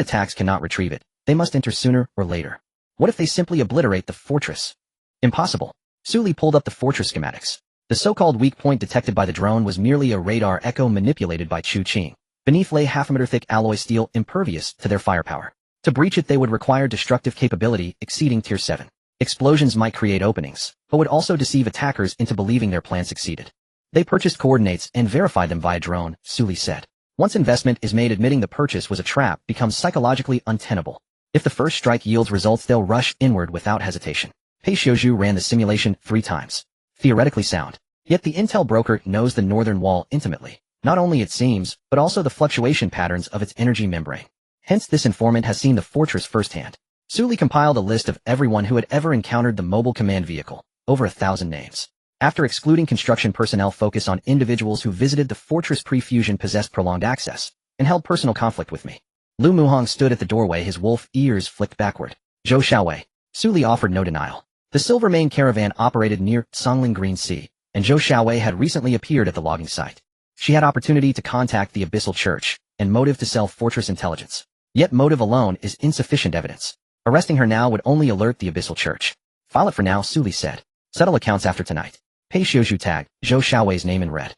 attacks cannot retrieve it. They must enter sooner or later. What if they simply obliterate the fortress? Impossible. Suli pulled up the fortress schematics. The so-called weak point detected by the drone was merely a radar echo manipulated by Chu Qing. Beneath lay half-a-meter-thick alloy steel impervious to their firepower. To breach it they would require destructive capability exceeding Tier 7. Explosions might create openings, but would also deceive attackers into believing their plan succeeded. They purchased coordinates and verified them via drone, Suli said. Once investment is made, admitting the purchase was a trap becomes psychologically untenable. If the first strike yields results, they'll rush inward without hesitation. Pei Xiuzhu ran the simulation 3 times. Theoretically sound. Yet the intel broker knows the northern wall intimately. Not only it seems, but also the fluctuation patterns of its energy membrane. Hence this informant has seen the fortress firsthand. Suli compiled a list of everyone who had ever encountered the mobile command vehicle. Over 1,000 names. After excluding construction personnel, focus on individuals who visited the fortress pre-fusion, possessed prolonged access, and held personal conflict with me. Lu Muhong stood at the doorway, his wolf ears flicked backward. Zhou Xiaowei. Suli offered no denial. The Silvermane caravan operated near Songling Green Sea, and Zhou Xiaowei had recently appeared at the logging site. She had opportunity to contact the Abyssal Church, and motive to sell fortress intelligence. Yet motive alone is insufficient evidence. Arresting her now would only alert the Abyssal Church. File it for now, Suli said. Settle accounts after tonight. Pei Xiuzhu tagged Zhou Xiaowei's name in red.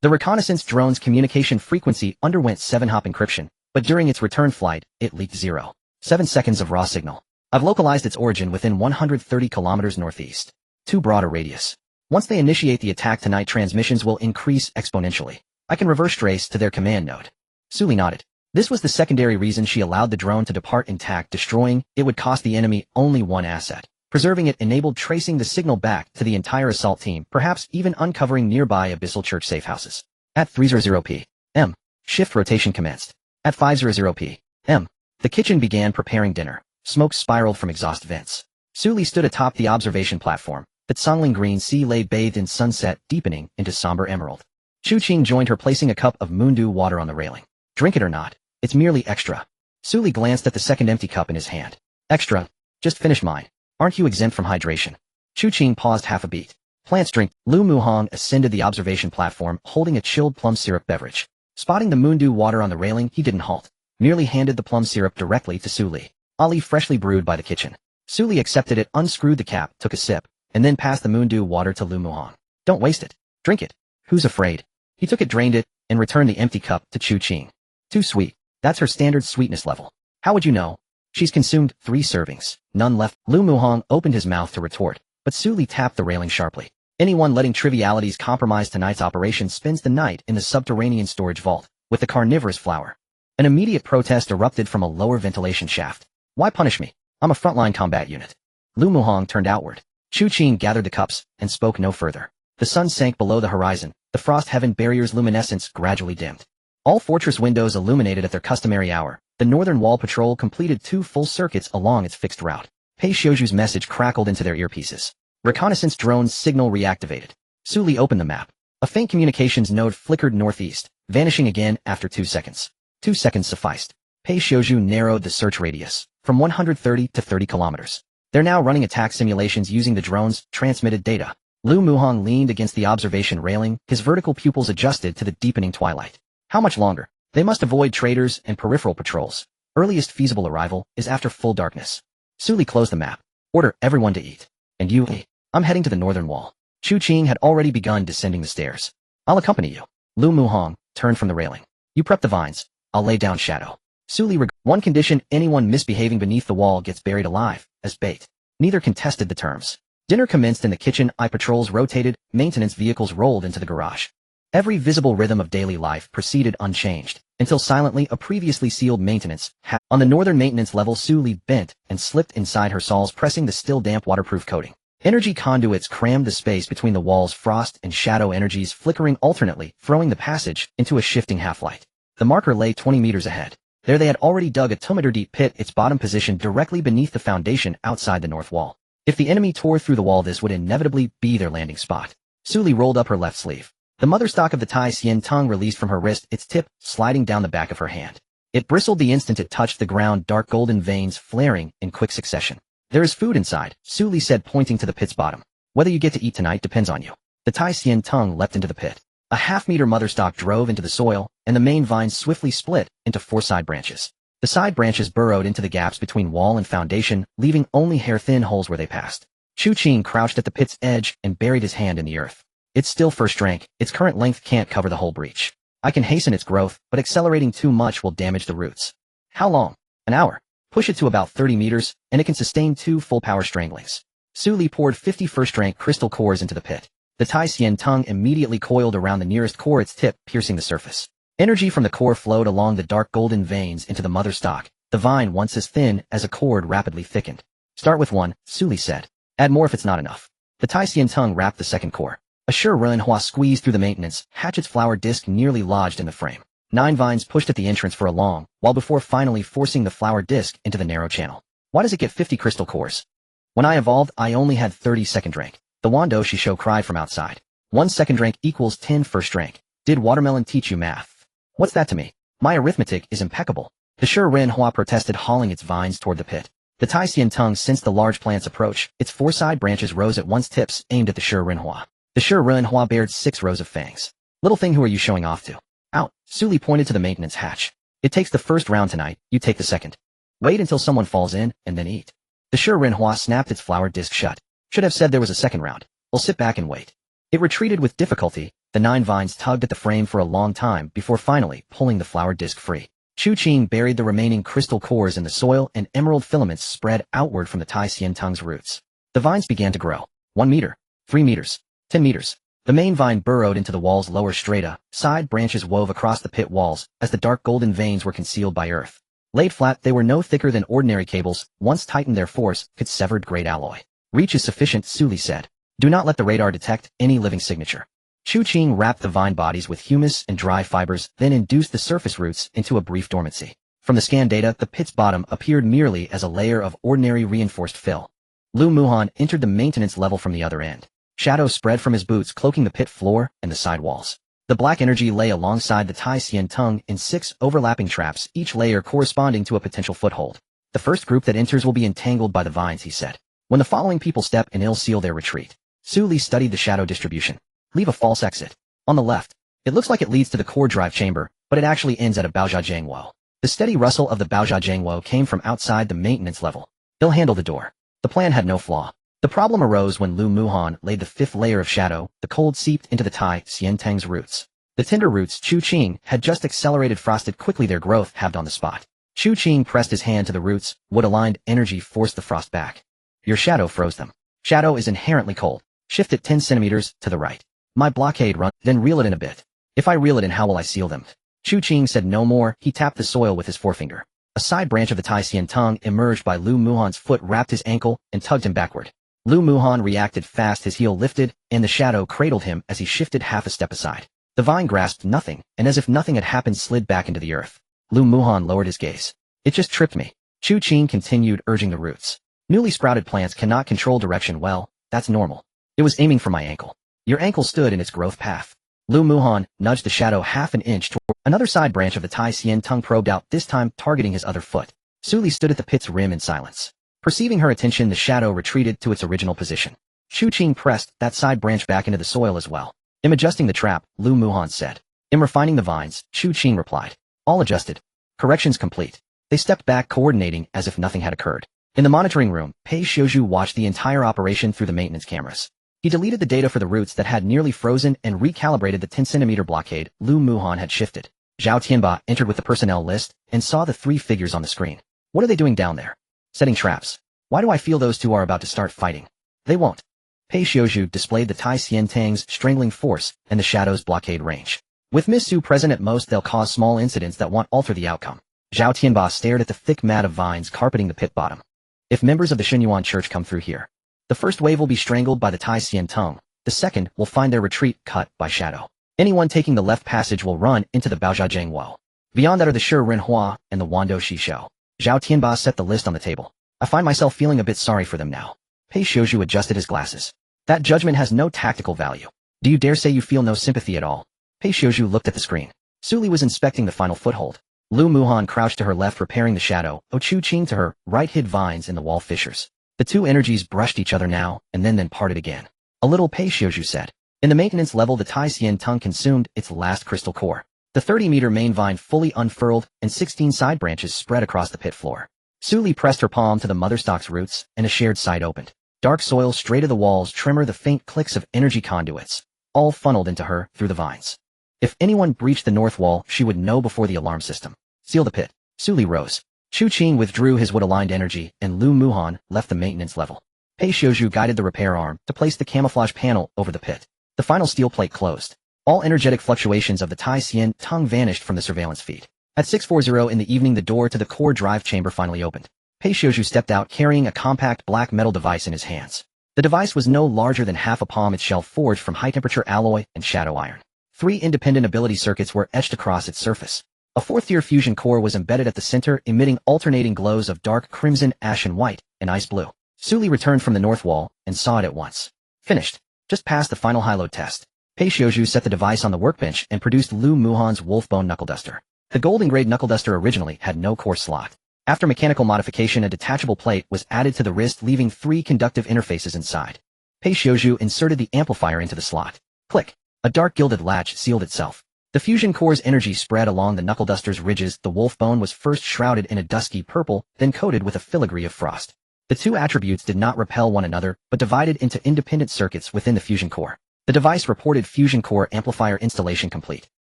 The reconnaissance drone's communication frequency underwent 7-hop encryption, but during its return flight, it leaked 0.7 seconds of raw signal. I've localized its origin within 130 kilometers northeast. Too broad a radius. Once they initiate the attack tonight, transmissions will increase exponentially. I can reverse trace to their command node. Suli nodded. This was the secondary reason she allowed the drone to depart intact. Destroying it would cost the enemy only 1 asset. Preserving it enabled tracing the signal back to the entire assault team, perhaps even uncovering nearby Abyssal Church safe houses. At 300 p.m., shift rotation commenced. At 500 p.m., the kitchen began preparing dinner. Smoke spiraled from exhaust vents. Suli stood atop the observation platform. The Songling Green Sea lay bathed in sunset, deepening into somber emerald. Chu Qing joined her, placing a cup of moondew water on the railing. Drink it or not, it's merely extra. Suli glanced at the second empty cup in his hand. Extra? Just finished mine. Aren't you exempt from hydration? Chu Qing paused half a beat. Plants drink. Lu Muhong ascended the observation platform, holding a chilled plum syrup beverage. Spotting the moondew water on the railing, he didn't halt. Merely handed the plum syrup directly to Suli. Ali freshly brewed by the kitchen. Suli accepted it, unscrewed the cap, took a sip, and then passed the moondew water to Lu Muhong. Don't waste it. Drink it. Who's afraid? He took it, drained it, and returned the empty cup to Chu Qing. Too sweet. That's her standard sweetness level. How would you know? She's consumed 3 servings. None left. Lu Muhong opened his mouth to retort, but Suli tapped the railing sharply. Anyone letting trivialities compromise tonight's operation spends the night in the subterranean storage vault, with the carnivorous flour. An immediate protest erupted from a lower ventilation shaft. Why punish me? I'm a frontline combat unit. Lu Muhong turned outward. Chu Qing gathered the cups and spoke no further. The sun sank below the horizon. The frost heaven barrier's luminescence gradually dimmed. All fortress windows illuminated at their customary hour. The northern wall patrol completed 2 full circuits along its fixed route. Pei Xiuzhu's message crackled into their earpieces. Reconnaissance drone's signal reactivated. Suli opened the map. A faint communications node flickered northeast, vanishing again after 2 seconds. 2 seconds sufficed. Pei Xiuzhu narrowed the search radius from 130 to 30 kilometers. They're now running attack simulations using the drone's transmitted data. Lu Muhong leaned against the observation railing, his vertical pupils adjusted to the deepening twilight. How much longer? They must avoid traders and peripheral patrols. Earliest feasible arrival is after full darkness. Suli closed the map. Order everyone to eat. And you, I'm heading to the northern wall. Chu Qing had already begun descending the stairs. I'll accompany you. Lu Muhong turned from the railing. You prep the vines. I'll lay down shadow. Suli one condition: anyone misbehaving beneath the wall gets buried alive, as bait. Neither contested the terms. Dinner commenced in the kitchen. Patrols rotated, maintenance vehicles rolled into the garage. Every visible rhythm of daily life proceeded unchanged, until silently a previously sealed maintenance on the northern maintenance level. Suli bent and slipped inside her saws, pressing the still damp waterproof coating. Energy conduits crammed the space between the walls, frost and shadow energies flickering alternately, throwing the passage into a shifting half-light. The marker lay 20 meters ahead. There they had already dug a 2-meter deep pit, its bottom positioned directly beneath the foundation outside the north wall. If the enemy tore through the wall, this would inevitably be their landing spot. Suli rolled up her left sleeve. The mother stock of the Tai Sien tongue released from her wrist, its tip sliding down the back of her hand. It bristled the instant it touched the ground, dark golden veins flaring in quick succession. There is food inside, Suli said, pointing to the pit's bottom. Whether you get to eat tonight depends on you. The Tai Sien tongue leapt into the pit. A half-meter mother stalk drove into the soil, and the main vines swiftly split into 4 side branches. The side branches burrowed into the gaps between wall and foundation, leaving only hair-thin holes where they passed. Chu Qing crouched at the pit's edge and buried his hand in the earth. It's still first rank, its current length can't cover the whole breach. I can hasten its growth, but accelerating too much will damage the roots. How long? An hour. Push it to about 30 meters, and it can sustain 2 full-power stranglings. Suli poured 50 first-rank crystal cores into the pit. The Tai Sien tongue immediately coiled around the nearest core, its tip piercing the surface. Energy from the core flowed along the dark golden veins into the mother stalk. The vine, once as thin as a cord, rapidly thickened. Start with 1, Suli said. Add more if it's not enough. The Tai Sien tongue wrapped the second core. A Shrieked squeezed through the maintenance, hatchet's flower disc nearly lodged in the frame. 9 vines pushed at the entrance for a long while before finally forcing the flower disc into the narrow channel. Why does it get 50 crystal cores? When I evolved, I only had 30 second rank. The Wando Shisho cried from outside. 1 second rank equals 10 first rank. Did watermelon teach you math? What's that to me? My arithmetic is impeccable. The Shrieked protested, hauling its vines toward the pit. The Tai Sien tongue sensed the large plant's approach. Its 4 side branches rose at once, tips aimed at the Shrieked. The Shrieked bared 6 rows of fangs. Little thing, who are you showing off to? Out. Suli pointed to the maintenance hatch. It takes the first round tonight, you take the second. Wait until someone falls in, and then eat. The Shrieked snapped its flower disc shut. Should have said there was a second round. We'll sit back and wait. It retreated with difficulty. The 9 vines tugged at the frame for a long time before finally pulling the flower disc free. Chu Qing buried the remaining crystal cores in the soil, and emerald filaments spread outward from the Tai Sien tongue's roots. The vines began to grow. 1 meter, 3 meters, 10 meters. The main vine burrowed into the wall's lower strata. Side branches wove across the pit walls as the dark golden veins were concealed by earth. Laid flat, they were no thicker than ordinary cables. Once tightened, their force could sever great alloy. Reach is sufficient, Suli said. Do not let the radar detect any living signature. Chu Qing wrapped the vine bodies with humus and dry fibers, then induced the surface roots into a brief dormancy. From the scan data, the pit's bottom appeared merely as a layer of ordinary reinforced fill. Lu Muhan entered the maintenance level from the other end. Shadow spread from his boots, cloaking the pit floor and the side walls. The black energy lay alongside the Tai Sien tongue in 6 overlapping traps, each layer corresponding to a potential foothold. The first group that enters will be entangled by the vines, he said. When the following people step in, it'll seal their retreat. Suli studied the shadow distribution. Leave a false exit. On the left. It looks like it leads to the core drive chamber, but it actually ends at a Baojiangwo. The steady rustle of the Baojiangwo came from outside the maintenance level. They'll handle the door. The plan had no flaw. The problem arose when Lu Muhan laid the 5th layer of shadow. The cold seeped into the Tai Sien tongue's roots. The tender roots Chu Qing had just accelerated frosted quickly, their growth halved on the spot. Chu Qing pressed his hand to the roots. Wood-aligned energy forced the frost back. Your shadow froze them. Shadow is inherently cold. Shift it 10 centimeters to the right. My blockade run, then reel it in a bit. If I reel it in, how will I seal them? Chu Qing said no more. He tapped the soil with his forefinger. A side branch of the Tai Sien tongue emerged by Lu Muhan's foot, wrapped his ankle, and tugged him backward. Lu Muhan reacted fast. His heel lifted, and the shadow cradled him as he shifted half a step aside. The vine grasped nothing, and as if nothing had happened, slid back into the earth. Lu Muhan lowered his gaze. It just tripped me. Chu Qing continued, urging the roots. Newly sprouted plants cannot control direction well. That's normal. It was aiming for my ankle. Your ankle stood in its growth path. Lu Muhan nudged the shadow half an inch toward another side branch of the Tai Sien tongue, probed out, this time targeting his other foot. Suli stood at the pit's rim in silence. Perceiving her attention, the shadow retreated to its original position. Chu Qing pressed that side branch back into the soil as well. I'm adjusting the trap, Lu Muhan said. I'm refining the vines, Chu Qing replied. All adjusted. Corrections complete. They stepped back, coordinating as if nothing had occurred. In the monitoring room, Pei Xiuzhu watched the entire operation through the maintenance cameras. He deleted the data for the roots that had nearly frozen and recalibrated the 10-centimeter blockade Lu Muhan had shifted. Zhao Tianba entered with the personnel list and saw the 3 figures on the screen. What are they doing down there? Setting traps. Why do I feel those 2 are about to start fighting? They won't. Pei Xiuzhu displayed the Tai Sien tongue's strangling force and the shadow's blockade range. With Miss Su present, at most they'll cause small incidents that won't alter the outcome. Zhao Tianba stared at the thick mat of vines carpeting the pit bottom. If members of the Shenyuan Church come through here, the first wave will be strangled by the Tai Sien tongue. The second will find their retreat cut by shadow. Anyone taking the left passage will run into the Baojiangwo. Beyond that are the Shi Ren Hua and the Wando Shi Shou. Zhao Tianba set the list on the table. I find myself feeling a bit sorry for them now. Pei Xiuzhu adjusted his glasses. That judgment has no tactical value. Do you dare say you feel no sympathy at all? Pei Xiuzhu looked at the screen. Su Li was inspecting the final foothold. Lu Muhan crouched to her left repairing the shadow, Chu Qing to her right hid vines in the wall fissures. The two energies brushed each other now, and then parted again. A little, Pei Xiuzhu said. In the maintenance level the Tai Xian tongue consumed its last crystal core. The 30-meter main vine fully unfurled, and 16 side branches spread across the pit floor. Su Li pressed her palm to the motherstock's roots, and a shared side opened. Dark soil straight of the walls tremor the faint clicks of energy conduits, all funneled into her through the vines. If anyone breached the north wall, she would know before the alarm system. Seal the pit. Su Li rose. Chu Qing withdrew his wood-aligned energy, and Lu Muhan left the maintenance level. Pei Xiuzhu guided the repair arm to place the camouflage panel over the pit. The final steel plate closed. All energetic fluctuations of the Tai Xian tongue vanished from the surveillance feed. At 6:40 in the evening the door to the core drive chamber finally opened. Pei Xiuzhu stepped out carrying a compact black metal device in his hands. The device was no larger than half a palm, its shell forged from high-temperature alloy and shadow iron. 3 independent ability circuits were etched across its surface. A 4th-tier fusion core was embedded at the center, emitting alternating glows of dark crimson, ashen white, and ice blue. Su Li returned from the north wall and saw it at once. Finished. Just passed the final high-load test. Pei Xiuzhu set the device on the workbench and produced Lu Muhan's Wolfbone Knuckle Duster. The golden-grade Knuckle Duster originally had no core slot. After mechanical modification, a detachable plate was added to the wrist, leaving 3 conductive interfaces inside. Pei Xiuzhu inserted the amplifier into the slot. Click. A dark gilded latch sealed itself. The fusion core's energy spread along the Knuckle Duster's ridges. The Wolfbone was first shrouded in a dusky purple, then coated with a filigree of frost. The two attributes did not repel one another, but divided into independent circuits within the fusion core. The device reported fusion core amplifier installation complete.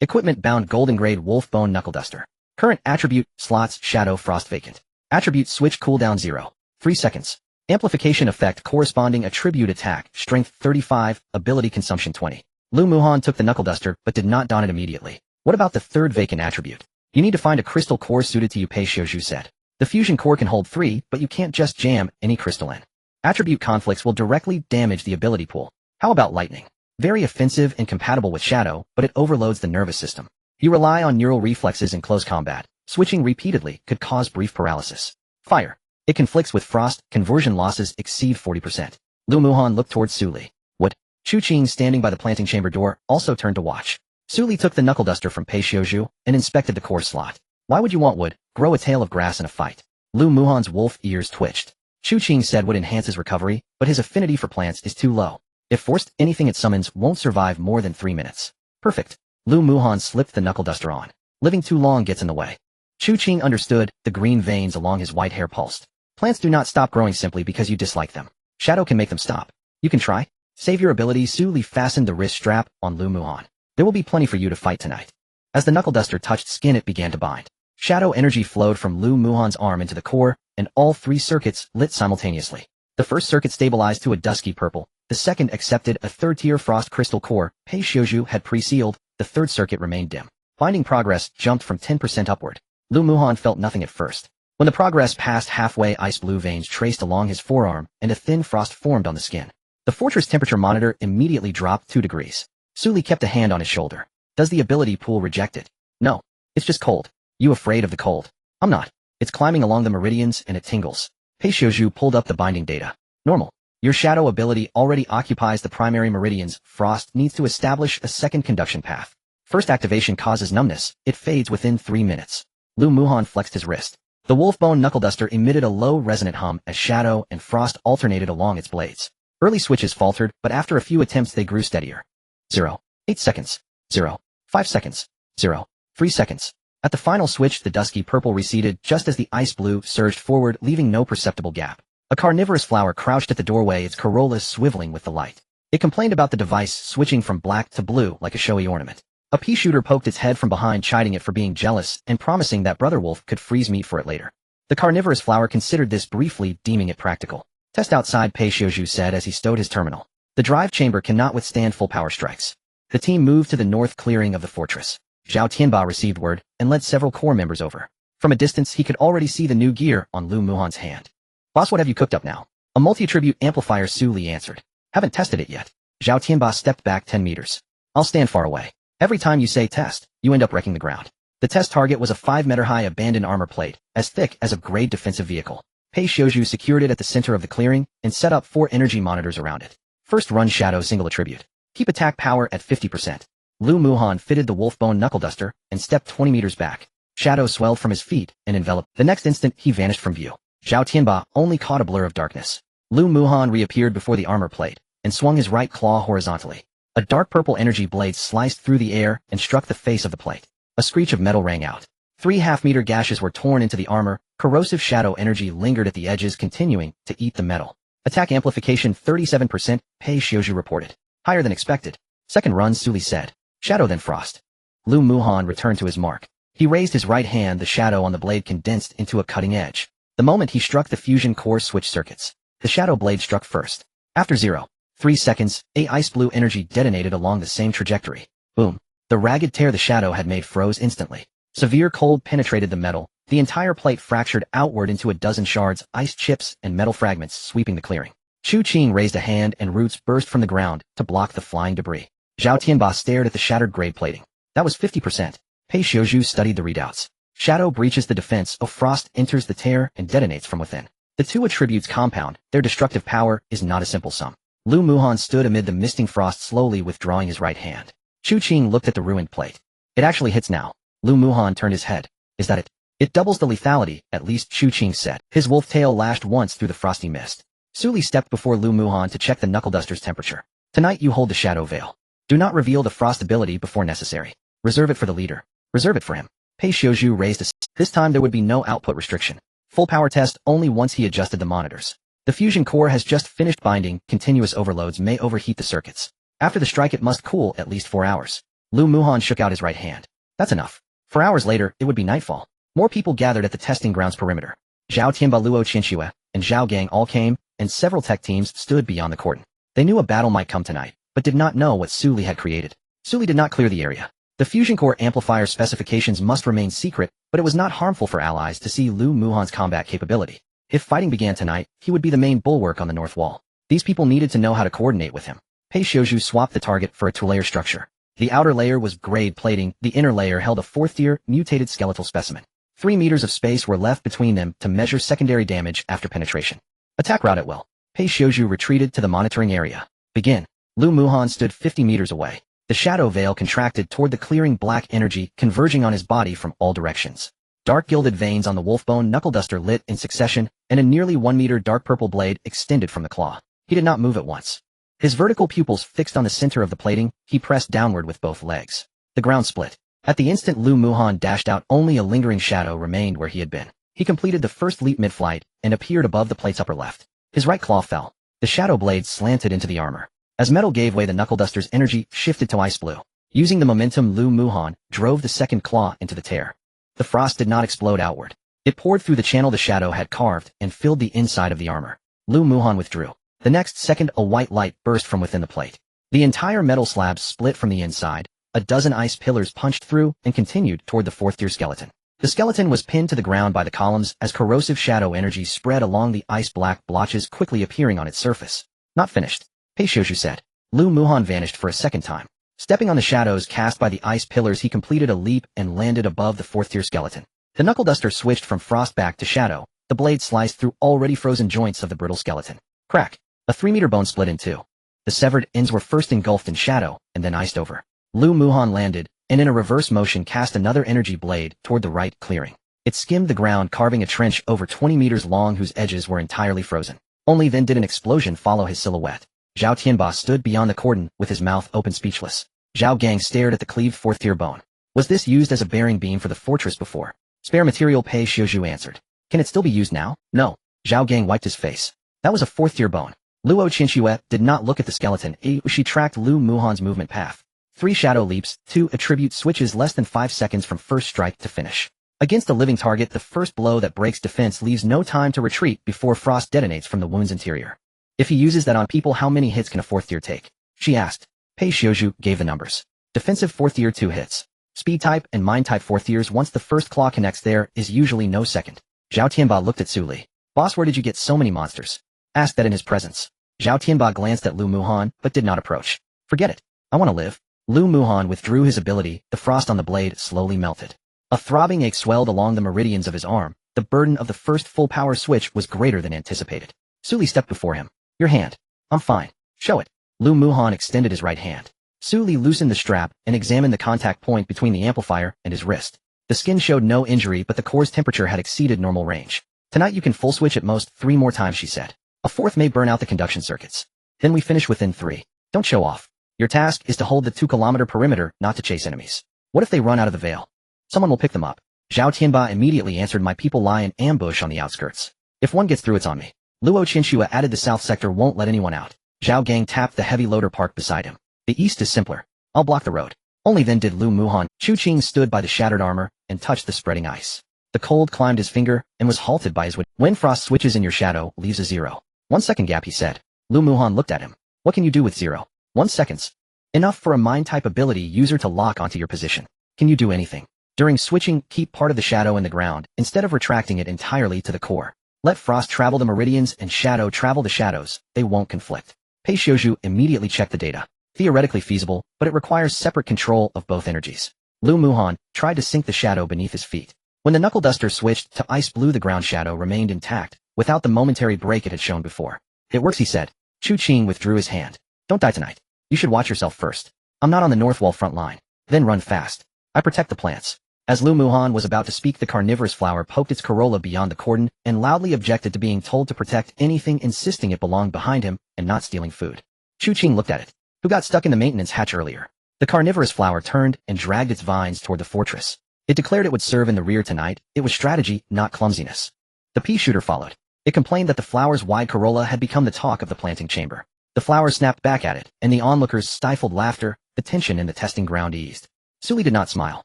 Equipment bound golden-grade Wolfbone Knuckle Duster. Current attribute, slots, shadow, frost vacant. Attribute switch cooldown 0. 3 seconds. Amplification effect corresponding attribute attack, strength 35, ability consumption 20. Lu Muhan took the Knuckle Duster, but did not don it immediately. What about the third vacant attribute? You need to find a crystal core suited to you, Pei Xiuzhu said. The fusion core can hold 3, but you can't just jam any crystal in. Attribute conflicts will directly damage the ability pool. How about lightning? Very offensive and compatible with shadow, but it overloads the nervous system. You rely on neural reflexes in close combat. Switching repeatedly could cause brief paralysis. Fire. It conflicts with frost, conversion losses exceed 40%. Lu Muhan looked towards Su Li. Wood. Chu Qing, standing by the planting chamber door, also turned to watch. Su Li took the Knuckle Duster from Pei Xiuzhu and inspected the core slot. Why would you want wood? Grow a tail of grass in a fight. Lu Muhan's wolf ears twitched. Chu Qing said wood enhances recovery, but his affinity for plants is too low. If forced, anything it summons won't survive more than 3 minutes. Perfect. Lu Muhan slipped the Knuckle Duster on. Living too long gets in the way. Chu Qing understood, the green veins along his white hair pulsed. Plants do not stop growing simply because you dislike them. Shadow can make them stop. You can try. Save your ability. Su Li fastened the wrist strap on Lu Muhan. There will be plenty for you to fight tonight. As the Knuckle Duster touched skin, it began to bind. Shadow energy flowed from Lu Muhan's arm into the core, and all 3 circuits lit simultaneously. The first circuit stabilized to a dusky purple. The second accepted a 3rd-tier frost crystal core Pei Xiuzhu had pre-sealed. The 3rd circuit remained dim. Binding progress jumped from 10% upward. Lu Muhan felt nothing at first. When the progress passed halfway, ice blue veins traced along his forearm, and a thin frost formed on the skin. The fortress temperature monitor immediately dropped 2 degrees. Su Li kept a hand on his shoulder. Does the ability pool reject it? No. It's just cold. You afraid of the cold? I'm not. It's climbing along the meridians and it tingles. Pei Xiuzhu pulled up the binding data. Normal. Your shadow ability already occupies the primary meridians. Frost needs to establish a second conduction path. First activation causes numbness. It fades within 3 minutes. Lu Muhan flexed his wrist. The Wolfbone Knuckle Duster emitted a low resonant hum as shadow and frost alternated along its blades. Early switches faltered, but after a few attempts they grew steadier. 0. 8 seconds. 0. 5 seconds. 0. 3 seconds. At the final switch, the dusky purple receded just as the ice blue surged forward, leaving no perceptible gap. A carnivorous flower crouched at the doorway, its corolla swiveling with the light. It complained about the device switching from black to blue like a showy ornament. A pea shooter poked its head from behind, chiding it for being jealous and promising that Brother Wolf could freeze meat for it later. The carnivorous flower considered this briefly, deeming it practical. Test outside, Pei Xiuzhu said as he stowed his terminal. The drive chamber cannot withstand full power strikes. The team moved to the north clearing of the fortress. Zhao Tianba received word and led several core members over. From a distance, he could already see the new gear on Lu Muhan's hand. Boss, what have you cooked up now? A multi-attribute amplifier, Su Li answered. Haven't tested it yet. Zhao Tianba stepped back 10 meters. I'll stand far away. Every time you say test, you end up wrecking the ground. The test target was a 5-meter-high abandoned armor plate, as thick as a grade defensive vehicle. Pei Xiuzhu secured it at the center of the clearing and set up 4 energy monitors around it. First run Shadow single attribute. Keep attack power at 50%. Lu Muhan fitted the Wolfbone Knuckle Duster and stepped 20 meters back. Shadow swelled from his feet and enveloped. The next instant, he vanished from view. Zhao Tianba only caught a blur of darkness. Lu Muhan reappeared before the armor plate and swung his right claw horizontally. A dark purple energy blade sliced through the air and struck the face of the plate. A screech of metal rang out. 3 half-meter gashes were torn into the armor. Corrosive shadow energy lingered at the edges, continuing to eat the metal. Attack amplification 37%, Pei Xiuzhu reported. Higher than expected. Second run, Suli said. Shadow then frost. Lu Muhan returned to his mark. He raised his right hand. The shadow on the blade condensed into a cutting edge. The moment he struck the fusion core switch circuits, the shadow blade struck first. After 0.3 seconds, a ice blue energy detonated along the same trajectory. Boom. The ragged tear the shadow had made froze instantly. Severe cold penetrated the metal. The entire plate fractured outward into a dozen shards, ice chips, and metal fragments sweeping the clearing. Chu Qing raised a hand and roots burst from the ground to block the flying debris. Zhao Tianba stared at the shattered grade plating. That was 50%. Pei Xiuzhu studied the readouts. Shadow breaches the defense. Frost enters the tear and detonates from within. The 2 attributes compound. Their destructive power is not a simple sum. Lu Muhan stood amid the misting frost, slowly withdrawing his right hand. Chu Qing looked at the ruined plate. It actually hits now. Lu Muhan turned his head. Is that it? It doubles the lethality, at least, Chu Qing said. His wolf tail lashed once through the frosty mist. Suli stepped before Lu Muhan to check the knuckle duster's temperature. Tonight you hold the shadow veil. Do not reveal the frost ability before necessary. Reserve it for the leader. Reserve it for him. Pei Xiuzhu raised a... This time there would be no output restriction. Full power test only once he adjusted the monitors. The fusion core has just finished binding. Continuous overloads may overheat the circuits. After the strike it must cool at least 4 hours. Lu Muhan shook out his right hand. That's enough. 4 hours later, it would be nightfall. More people gathered at the testing grounds perimeter. Zhao Tianba, Luo Qianxue, and Zhao Gang all came, and several tech teams stood beyond the cordon. They knew a battle might come tonight, but did not know what Suli had created. Suli did not clear the area. The fusion core amplifier specifications must remain secret, but it was not harmful for allies to see Lu Muhan's combat capability. If fighting began tonight, he would be the main bulwark on the north wall. These people needed to know how to coordinate with him. Pei Xiuzhu swapped the target for a 2-layer structure. The outer layer was grade plating. The inner layer held a 4th-tier, mutated skeletal specimen. 3 meters of space were left between them to measure secondary damage after penetration. Attack route at will. Pei Xiuzhu retreated to the monitoring area. Begin. Lu Muhan stood 50 meters away. The shadow veil contracted toward the clearing, black energy converging on his body from all directions. Dark gilded veins on the wolfbone knuckle duster lit in succession, and a nearly 1-meter dark purple blade extended from the claw. He did not move at once. His vertical pupils fixed on the center of the plating, he pressed downward with both legs. The ground split. At the instant Lu Muhan dashed out, only a lingering shadow remained where he had been. He completed the first leap mid-flight and appeared above the plate's upper left. His right claw fell. The shadow blade slanted into the armor. As metal gave way, the knuckle duster's energy shifted to ice blue. Using the momentum, Lu Muhan drove the second claw into the tear. The frost did not explode outward. It poured through the channel the shadow had carved and filled the inside of the armor. Lu Muhan withdrew. The next second, a white light burst from within the plate. The entire metal slab split from the inside. A dozen ice pillars punched through and continued toward the 4th-tier skeleton. The skeleton was pinned to the ground by the columns as corrosive shadow energy spread along the ice-black blotches, quickly appearing on its surface. Not finished, Pei Xiuzhu said. Lu Muhan vanished for a second time. Stepping on the shadows cast by the ice pillars, he completed a leap and landed above the 4th-tier skeleton. The knuckle duster switched from frostback to shadow. The blade sliced through already frozen joints of the brittle skeleton. Crack. A 3-meter bone split in two. The severed ends were first engulfed in shadow and then iced over. Lu Muhan landed, and in a reverse motion cast another energy blade toward the right clearing. It skimmed the ground, carving a trench over 20 meters long whose edges were entirely frozen. Only then did an explosion follow his silhouette. Zhao Tianba stood beyond the cordon with his mouth open, speechless. Zhao Gang stared at the cleaved 4th-tier bone. Was this used as a bearing beam for the fortress before? Spare material, Pei Xiuzhu answered. Can it still be used now? No. Zhao Gang wiped his face. That was a 4th-tier bone. Luo Qianxue did not look at the skeleton. She tracked Lu Muhan's movement path. 3 shadow leaps, 2 attribute switches, less than 5 seconds from first strike to finish. Against a living target, the first blow that breaks defense leaves no time to retreat before frost detonates from the wound's interior. If he uses that on people, how many hits can a 4th-tier take? She asked. Pei Xiuzhu gave the numbers. Defensive 4th-tier 2 hits. Speed type and mind type 4th-tiers, once the first claw connects, there is usually no second. Zhao Tianba looked at Suli. Boss, where did you get so many monsters? Asked that in his presence. Zhao Tianba glanced at Lu Muhan, but did not approach. Forget it. I want to live. Lu Muhan withdrew his ability. The frost on the blade slowly melted. A throbbing ache swelled along the meridians of his arm. The burden of the first full power switch was greater than anticipated. Suli stepped before him. Your hand. I'm fine. Show it. Lu Muhan extended his right hand. Suli loosened the strap and examined the contact point between the amplifier and his wrist. The skin showed no injury, but the core's temperature had exceeded normal range. Tonight you can full switch at most 3 more times, she said. A 4th may burn out the conduction circuits. Then we finish within 3. Don't show off. Your task is to hold the 2-kilometer perimeter, not to chase enemies. What if they run out of the veil? Someone will pick them up. Zhao Tianba immediately answered, my people lie in ambush on the outskirts. If one gets through, it's on me. Luo Qinshua added, the south sector won't let anyone out. Zhao Gang tapped the heavy loader parked beside him. The east is simpler. I'll block the road. Only then did Lu Muhan. Chu Qing stood by the shattered armor and touched the spreading ice. The cold climbed his finger and was halted by his wind. When frost switches in your shadow, leaves a 0. 1 second gap, he said. Lu Muhan looked at him. What can you do with 0? 1 seconds. Enough for a mind-type ability user to lock onto your position. Can you do anything? During switching, keep part of the shadow in the ground, instead of retracting it entirely to the core. Let frost travel the meridians and shadow travel the shadows. They won't conflict. Pei Xiuzhu immediately checked the data. Theoretically feasible, but it requires separate control of both energies. Lu Muhan tried to sink the shadow beneath his feet. When the knuckle duster switched to ice blue, the ground shadow remained intact, without the momentary break it had shown before. It works, he said. Chu Qing withdrew his hand. Don't die tonight. You should watch yourself first. I'm not on the north wall front line. Then run fast. I protect the plants. As Lu Muhan was about to speak, the carnivorous flower poked its corolla beyond the cordon and loudly objected to being told to protect anything, insisting it belonged behind him and not stealing food. Chu Qing looked at it. Who got stuck in the maintenance hatch earlier? The carnivorous flower turned and dragged its vines toward the fortress. It declared it would serve in the rear tonight. It was strategy, not clumsiness. The pea shooter followed. It complained that the flower's wide corolla had become the talk of the planting chamber. The flower snapped back at it, and the onlookers stifled laughter. The tension in the testing ground eased. Suli did not smile.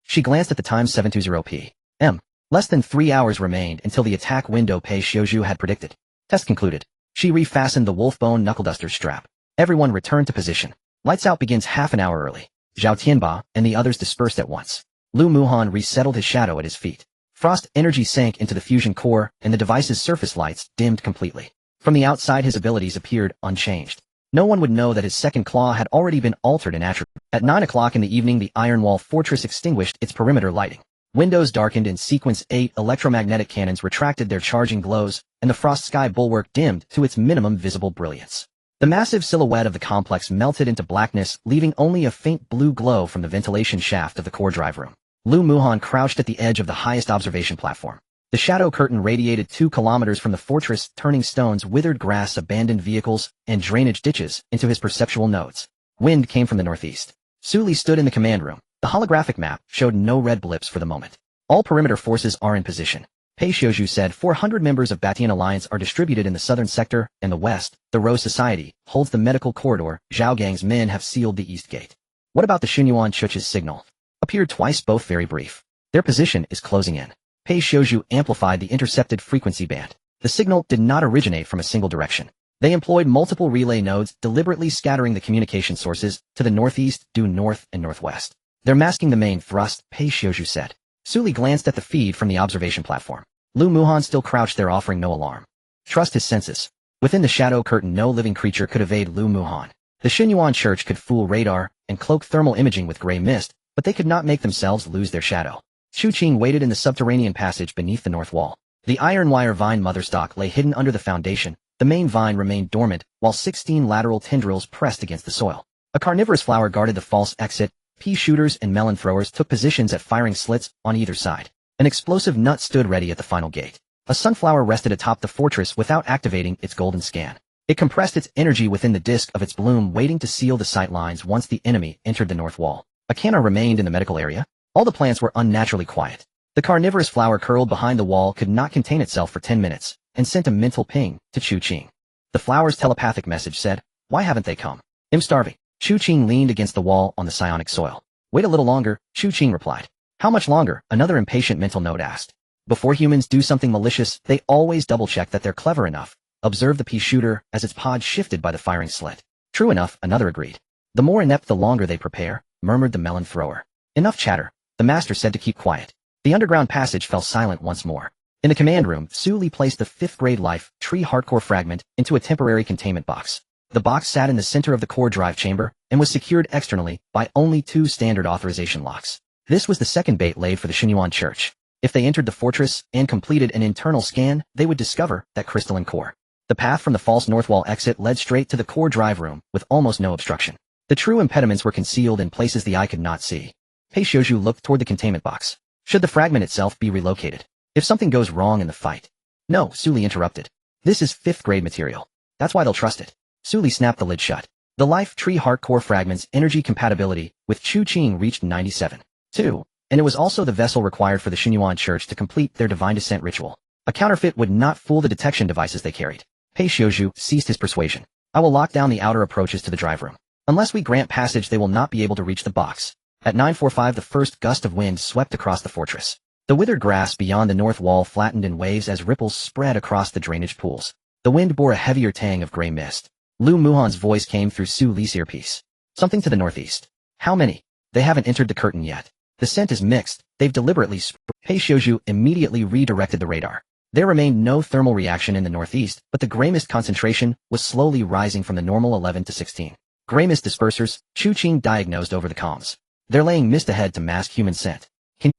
She glanced at the time, 7:20 p.m. Less than 3 hours remained until the attack window Pei Xiuzhu had predicted. Test concluded. She refastened the wolf-bone knuckle-duster strap. Everyone returned to position. Lights out begins half an hour early. Zhao Tianba and the others dispersed at once. Lu Muhan resettled his shadow at his feet. Frost energy sank into the fusion core, and the device's surface lights dimmed completely. From the outside, his abilities appeared unchanged. No one would know that his second claw had already been altered in attribute. At 9 o'clock in the evening, the iron wall fortress extinguished its perimeter lighting. Windows darkened in sequence. 8 electromagnetic cannons retracted their charging glows, and the frost sky bulwark dimmed to its minimum visible brilliance. The massive silhouette of the complex melted into blackness, leaving only a faint blue glow from the ventilation shaft of the core drive room. Lu Muhan crouched at the edge of the highest observation platform. The shadow curtain radiated 2 kilometers from the fortress, turning stones, withered grass, abandoned vehicles, and drainage ditches into his perceptual nodes. Wind came from the northeast. Suli stood in the command room. The holographic map showed no red blips for the moment. All perimeter forces are in position. Pei Xiuzhu said 400 members of Batian Alliance are distributed in the southern sector and the west. The Rose Society holds the medical corridor. Zhao Gang's men have sealed the east gate. What about the Xunyuan Chuch's signal? Appeared twice, both very brief. Their position is closing in. Pei Xiuzhu amplified the intercepted frequency band. The signal did not originate from a single direction. They employed multiple relay nodes, deliberately scattering the communication sources to the northeast, due north, and northwest. They're masking the main thrust, Pei Xiuzhu said. Suli glanced at the feed from the observation platform. Lu Muhan still crouched there, offering no alarm. Trust his senses. Within the shadow curtain, no living creature could evade Lu Muhan. The Xunyuan Church could fool radar and cloak thermal imaging with gray mist, but they could not make themselves lose their shadow. Chu Qing waited in the subterranean passage beneath the north wall. The iron wire vine motherstock lay hidden under the foundation. The main vine remained dormant, while 16 lateral tendrils pressed against the soil. A carnivorous flower guarded the false exit. Pea shooters and melon throwers took positions at firing slits on either side. An explosive nut stood ready at the final gate. A sunflower rested atop the fortress without activating its golden scan. It compressed its energy within the disk of its bloom, waiting to seal the sight lines once the enemy entered the north wall. A canna remained in the medical area. All the plants were unnaturally quiet. The carnivorous flower curled behind the wall could not contain itself for 10 minutes, and sent a mental ping to Chu Qing. The flower's telepathic message said, "Why haven't they come? I'm starving." Chu Qing leaned against the wall on the psionic soil. "Wait a little longer," Chu Qing replied. "How much longer?" another impatient mental note asked. "Before humans do something malicious, they always double-check that they're clever enough." Observed the pea shooter as its pod shifted by the firing slit. "True enough," another agreed. "The more inept, the longer they prepare," murmured the melon thrower. "Enough chatter," the master said to keep quiet. The underground passage fell silent once more. In the command room, Suli placed the 5th grade life tree hardcore fragment into a temporary containment box. The box sat in the center of the core drive chamber and was secured externally by only 2 standard authorization locks. This was the second bait laid for the Xinyuan Church. If they entered the fortress and completed an internal scan, they would discover that crystalline core. The path from the false north wall exit led straight to the core drive room with almost no obstruction. The true impediments were concealed in places the eye could not see. Pei Xiuzhu looked toward the containment box. Should the fragment itself be relocated? If something goes wrong in the fight? No, Suli interrupted. This is 5th grade material. That's why they'll trust it. Suli snapped the lid shut. The Life Tree Heart Core fragment's energy compatibility with Chu Qing reached 97. 2. And it was also the vessel required for the Xinyuan Church to complete their divine descent ritual. A counterfeit would not fool the detection devices they carried. Pei Xiuzhu ceased his persuasion. I will lock down the outer approaches to the drive room. Unless we grant passage, they will not be able to reach the box. At 9:45, the first gust of wind swept across the fortress. The withered grass beyond the north wall flattened in waves as ripples spread across the drainage pools. The wind bore a heavier tang of gray mist. Lu Muhan's voice came through Su Li's earpiece. Something to the northeast. How many? They haven't entered the curtain yet. The scent is mixed. They've deliberately Pei Xiuzhu immediately redirected the radar. There remained no thermal reaction in the northeast, but the gray mist concentration was slowly rising from the normal 11 to 16. Gray mist dispersers, Chu Qing diagnosed over the comms. They're laying mist ahead to mask human scent.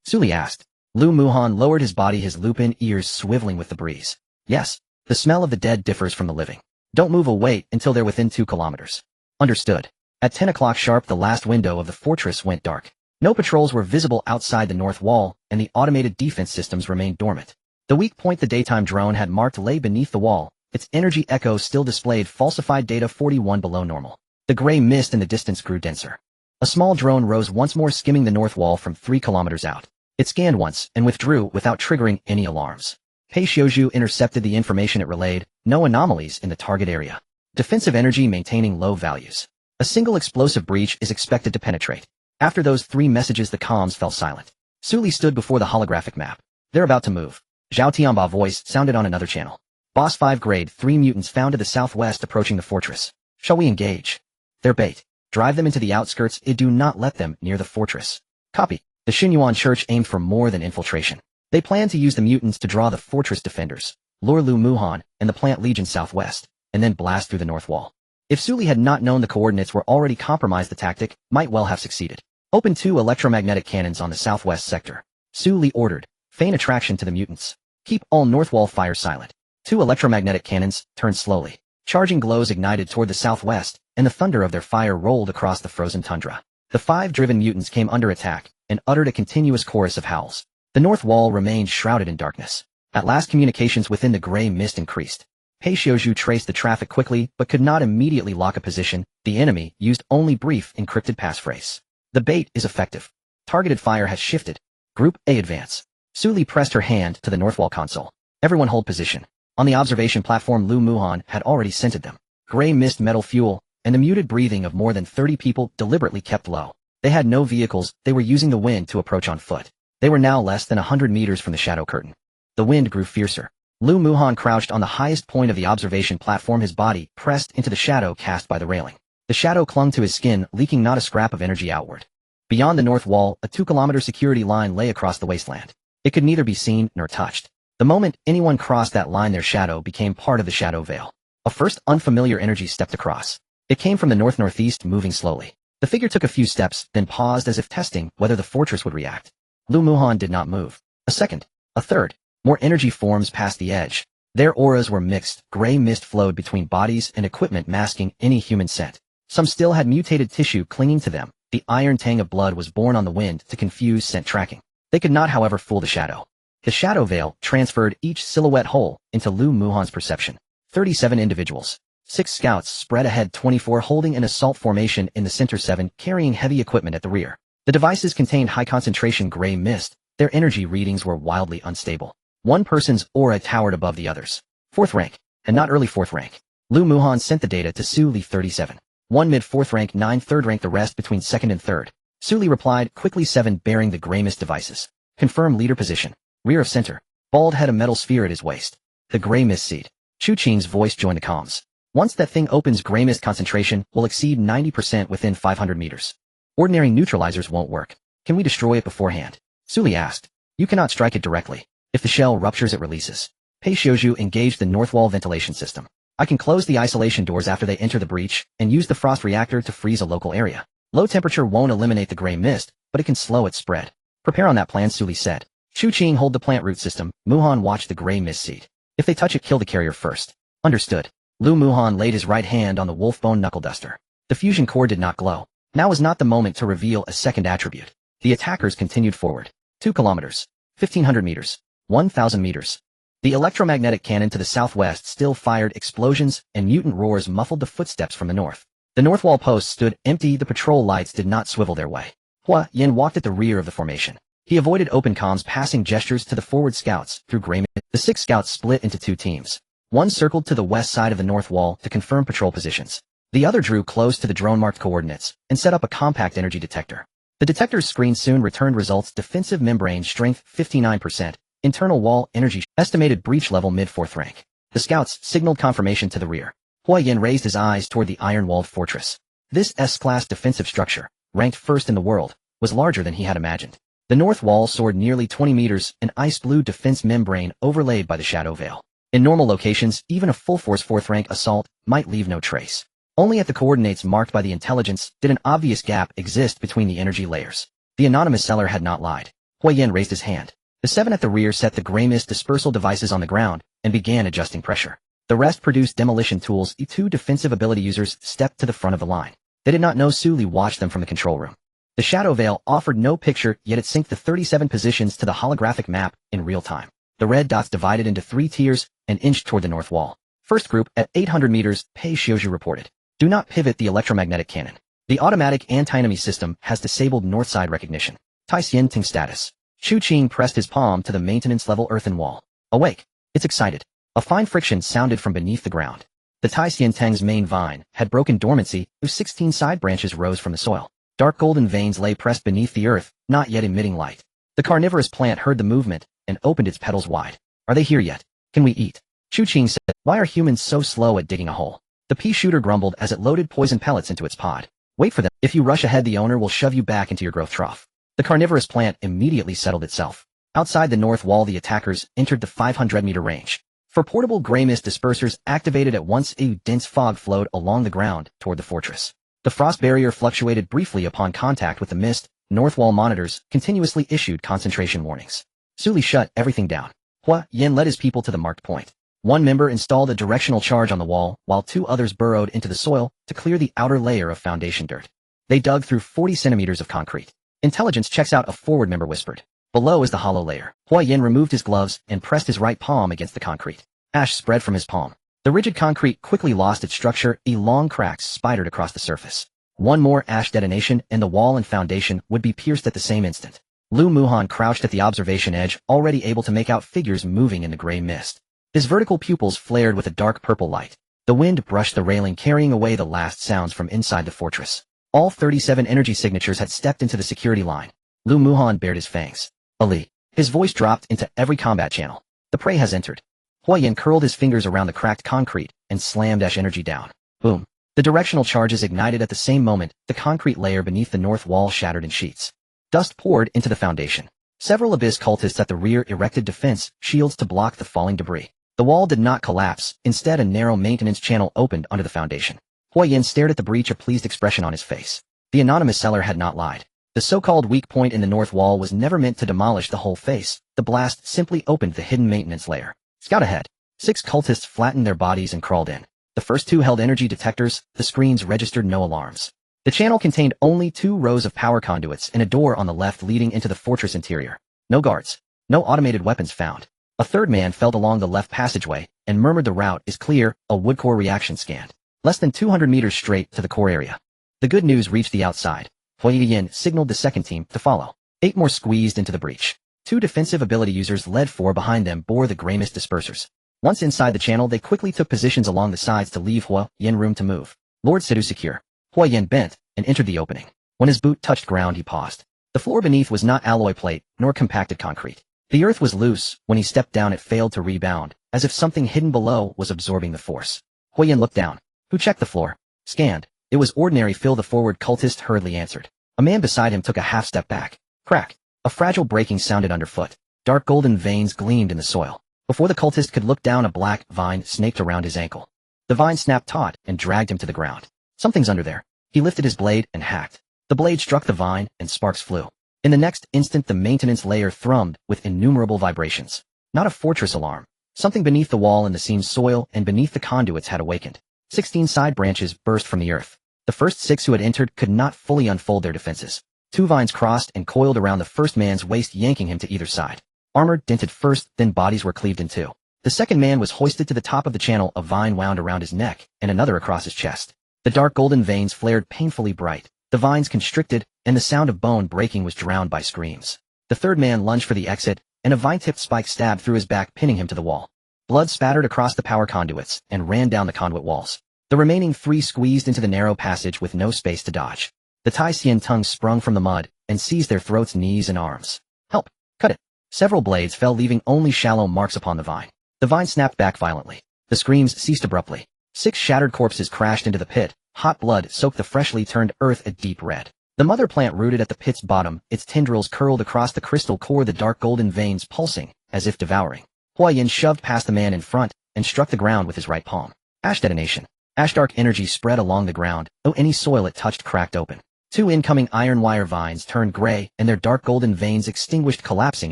Suli asked. Lu Muhan lowered his body, his lupin ears swiveling with the breeze. Yes, the smell of the dead differs from the living. Don't move away until they're within 2 kilometers. Understood. At 10 o'clock sharp, the last window of the fortress went dark. No patrols were visible outside the north wall, and the automated defense systems remained dormant. The weak point the daytime drone had marked lay beneath the wall. Its energy echo still displayed falsified data 41 below normal. The gray mist in the distance grew denser. A small drone rose once more, skimming the north wall from 3 kilometers out. It scanned once and withdrew without triggering any alarms. Pei Xiuzhu intercepted the information it relayed. No anomalies in the target area. Defensive energy maintaining low values. A single explosive breach is expected to penetrate. After those 3 messages, the comms fell silent. Suli stood before the holographic map. They're about to move. Zhao Tianba's voice sounded on another channel. Boss 5 grade 3 mutants found to the southwest approaching the fortress. Shall we engage? They're bait. Drive them into the outskirts. Do not let them near the fortress. Copy. The Xinyuan Church aimed for more than infiltration. They planned to use the mutants to draw the fortress defenders, lure Lu Muhan and the Plant Legion southwest, and then blast through the north wall. If Suli had not known the coordinates were already compromised, the tactic might well have succeeded. Open 2 electromagnetic cannons on the southwest sector. Suli ordered. Feign attraction to the mutants. Keep all north wall fire silent. 2 electromagnetic cannons turned slowly. Charging glows ignited toward the southwest, and the thunder of their fire rolled across the frozen tundra. The 5 driven mutants came under attack and uttered a continuous chorus of howls. The north wall remained shrouded in darkness. At last, communications within the gray mist increased. Pei Xiuzhu traced the traffic quickly but could not immediately lock a position. The enemy used only brief encrypted passphrase. The bait is effective. Targeted fire has shifted. Group A advance. Suli pressed her hand to the north wall console. Everyone hold position. On the observation platform, Lu Muhan had already scented them. Gray mist, metal fuel, and the muted breathing of more than 30 people deliberately kept low. They had no vehicles. They were using the wind to approach on foot. They were now less than 100 meters from the shadow curtain. The wind grew fiercer. Lu Muhan crouched on the highest point of the observation platform, his body pressed into the shadow cast by the railing. The shadow clung to his skin, leaking not a scrap of energy outward. Beyond the north wall, a 2-kilometer security line lay across the wasteland. It could neither be seen nor touched. The moment anyone crossed that line, their shadow became part of the shadow veil. A first unfamiliar energy stepped across. It came from the north-northeast, moving slowly. The figure took a few steps, then paused as if testing whether the fortress would react. Lu Muhan did not move. A second. A third. More energy forms past the edge. Their auras were mixed. Gray mist flowed between bodies and equipment, masking any human scent. Some still had mutated tissue clinging to them. The iron tang of blood was borne on the wind to confuse scent tracking. They could not, however, fool the shadow. The shadow veil transferred each silhouette whole into Lu Muhan's perception. 37 individuals. 6 scouts spread ahead, 24 holding an assault formation in the center, 7 carrying heavy equipment at the rear. The devices contained high-concentration gray mist. Their energy readings were wildly unstable. One person's aura towered above the others. 4th rank, and not early 4th rank. Lu Muhan sent the data to Su Li, 37. 1 mid-4th rank, 9 3rd rank, the rest between 2nd and 3rd. Su Li replied quickly, 7 bearing the gray mist devices. Confirm leader position. Rear of center. Bald head, a metal sphere at his waist. The gray mist seed. Chu Qing's voice joined the comms. Once that thing opens, gray mist concentration will exceed 90% within 500 meters. Ordinary neutralizers won't work. Can we destroy it beforehand? Suli asked. You cannot strike it directly. If the shell ruptures, it releases. Pei Xiuzhu engaged the north wall ventilation system. I can close the isolation doors after they enter the breach, and use the frost reactor to freeze a local area. Low temperature won't eliminate the gray mist, but it can slow its spread. Prepare on that plan, Suli said. Shu Qing hold the plant root system. Muhan watched the gray mist seed. If they touch it, kill the carrier first. Understood. Lu Muhan laid his right hand on the wolfbone knuckle duster. The fusion core did not glow. Now was not the moment to reveal a second attribute. The attackers continued forward. 2 kilometers. 1,500 meters. 1,000 meters. The electromagnetic cannon to the southwest still fired explosions, and mutant roars muffled the footsteps from the north. The north wall posts stood empty. The patrol lights did not swivel their way. Hua Yin walked at the rear of the formation. He avoided open comms, passing gestures to the forward scouts through gray mist. The 6 scouts split into 2 teams. One circled to the west side of the north wall to confirm patrol positions. The other drew close to the drone-marked coordinates and set up a compact energy detector. The detector's screen soon returned results: defensive membrane strength 59%, internal wall energy, estimated breach level mid-4th rank. The scouts signaled confirmation to the rear. Hua Yin raised his eyes toward the iron-walled fortress. This S-class defensive structure, ranked first in the world, was larger than he had imagined. The north wall soared nearly 20 meters, an ice-blue defense membrane overlaid by the shadow veil. In normal locations, even a full-force 4th-rank assault might leave no trace. Only at the coordinates marked by the intelligence did an obvious gap exist between the energy layers. The anonymous seller had not lied. Hua Yin raised his hand. The 7 at the rear set the gray mist dispersal devices on the ground and began adjusting pressure. The rest produced demolition tools. The 2 defensive ability users stepped to the front of the line. They did not know Suli watched them from the control room. The shadow veil offered no picture, yet it synced the 37 positions to the holographic map in real time. The red dots divided into 3 tiers and inched toward the north wall. First group, at 800 meters, Pei Xiuju reported. Do not pivot the electromagnetic cannon. The automatic anti-enemy system has disabled north side recognition. Tai Xian Ting status. Shu Qing pressed his palm to the maintenance level earthen wall. Awake. It's excited. A fine friction sounded from beneath the ground. The Tai Xian Teng's main vine had broken dormancy, whose 16 side branches rose from the soil. Dark golden veins lay pressed beneath the earth, not yet emitting light. The carnivorous plant heard the movement and opened its petals wide. Are they here yet? Can we eat? Shu Qing said. Why are humans so slow at digging a hole? The pea shooter grumbled as it loaded poison pellets into its pod. Wait for them. If you rush ahead, the owner will shove you back into your growth trough. The carnivorous plant immediately settled itself. Outside the north wall, the attackers entered the 500-meter range. For portable gray mist dispersers activated at once, a dense fog flowed along the ground toward the fortress. The frost barrier fluctuated briefly upon contact with the mist. North wall monitors continuously issued concentration warnings. Suli shut everything down. Hua Yin led his people to the marked point. One member installed a directional charge on the wall, while 2 others burrowed into the soil to clear the outer layer of foundation dirt. They dug through 40 centimeters of concrete. Intelligence checks out, a forward member whispered. Below is the hollow layer. Hua Yin removed his gloves and pressed his right palm against the concrete. Ash spread from his palm. The rigid concrete quickly lost its structure. Long cracks spidered across the surface. One more ash detonation and the wall and foundation would be pierced at the same instant. Lu Muhan crouched at the observation edge, already able to make out figures moving in the gray mist. His vertical pupils flared with a dark purple light. The wind brushed the railing, carrying away the last sounds from inside the fortress. All 37 energy signatures had stepped into the security line. Lu Muhan bared his fangs. Ali. His voice dropped into every combat channel. The prey has entered. Hua Yin curled his fingers around the cracked concrete and slammed ash energy down. Boom. The directional charges ignited at the same moment. The concrete layer beneath the north wall shattered in sheets. Dust poured into the foundation. Several Abyss cultists at the rear erected defense shields to block the falling debris. The wall did not collapse. Instead, a narrow maintenance channel opened under the foundation. Hua Yin stared at the breach, a pleased expression on his face. The anonymous seller had not lied. The so-called weak point in the north wall was never meant to demolish the whole face. The blast simply opened the hidden maintenance layer. Scout ahead. 6 cultists flattened their bodies and crawled in. The first 2 held energy detectors. The screens registered no alarms. The channel contained only 2 rows of power conduits and a door on the left leading into the fortress interior. No guards. No automated weapons found. A third man felt along the left passageway and murmured, the route is clear. A wood core reaction scanned. Less than 200 meters straight to the core area. The good news reached the outside. Hua Yin signaled the second team to follow. 8 more squeezed into the breach. 2 defensive ability users led 4 behind them bore the gray mist dispersers. Once inside the channel, they quickly took positions along the sides to leave Hua Yin room to move. Lord Sidu secure. Hua Yin bent and entered the opening. When his boot touched ground, he paused. The floor beneath was not alloy plate nor compacted concrete. The earth was loose. When he stepped down, it failed to rebound, as if something hidden below was absorbing the force. Hua Yin looked down. Who checked the floor? Scanned. It was ordinary fill. The forward cultist hurriedly answered. A man beside him took a half step back. Crack. A fragile breaking sounded underfoot. Dark golden veins gleamed in the soil. Before the cultist could look down, a black vine snaked around his ankle. The vine snapped taut and dragged him to the ground. Something's under there. He lifted his blade and hacked. The blade struck the vine and sparks flew. In the next instant the maintenance layer thrummed with innumerable vibrations. Not a fortress alarm. Something beneath the wall in the seam's soil and beneath the conduits had awakened. 16 side branches burst from the earth. The first 6 who had entered could not fully unfold their defenses. 2 vines crossed and coiled around the first man's waist, yanking him to either side. Armor dented first, then bodies were cleaved in 2. The second man was hoisted to the top of the channel, a vine wound around his neck, and another across his chest. The dark golden veins flared painfully bright. The vines constricted, and the sound of bone breaking was drowned by screams. The third man lunged for the exit, and a vine-tipped spike stabbed through his back, pinning him to the wall. Blood spattered across the power conduits and ran down the conduit walls. The remaining 3 squeezed into the narrow passage with no space to dodge. The Tai Xian tongues sprung from the mud and seized their throats, knees, and arms. Help! Cut it! Several blades fell, leaving only shallow marks upon the vine. The vine snapped back violently. The screams ceased abruptly. 6 shattered corpses crashed into the pit. Hot blood soaked the freshly turned earth a deep red. The mother plant rooted at the pit's bottom, its tendrils curled across the crystal core, the dark golden veins pulsing, as if devouring. Huayan shoved past the man in front and struck the ground with his right palm. Ash detonation. Ash dark energy spread along the ground, though any soil it touched cracked open. 2 incoming iron wire vines turned gray, and their dark golden veins extinguished, collapsing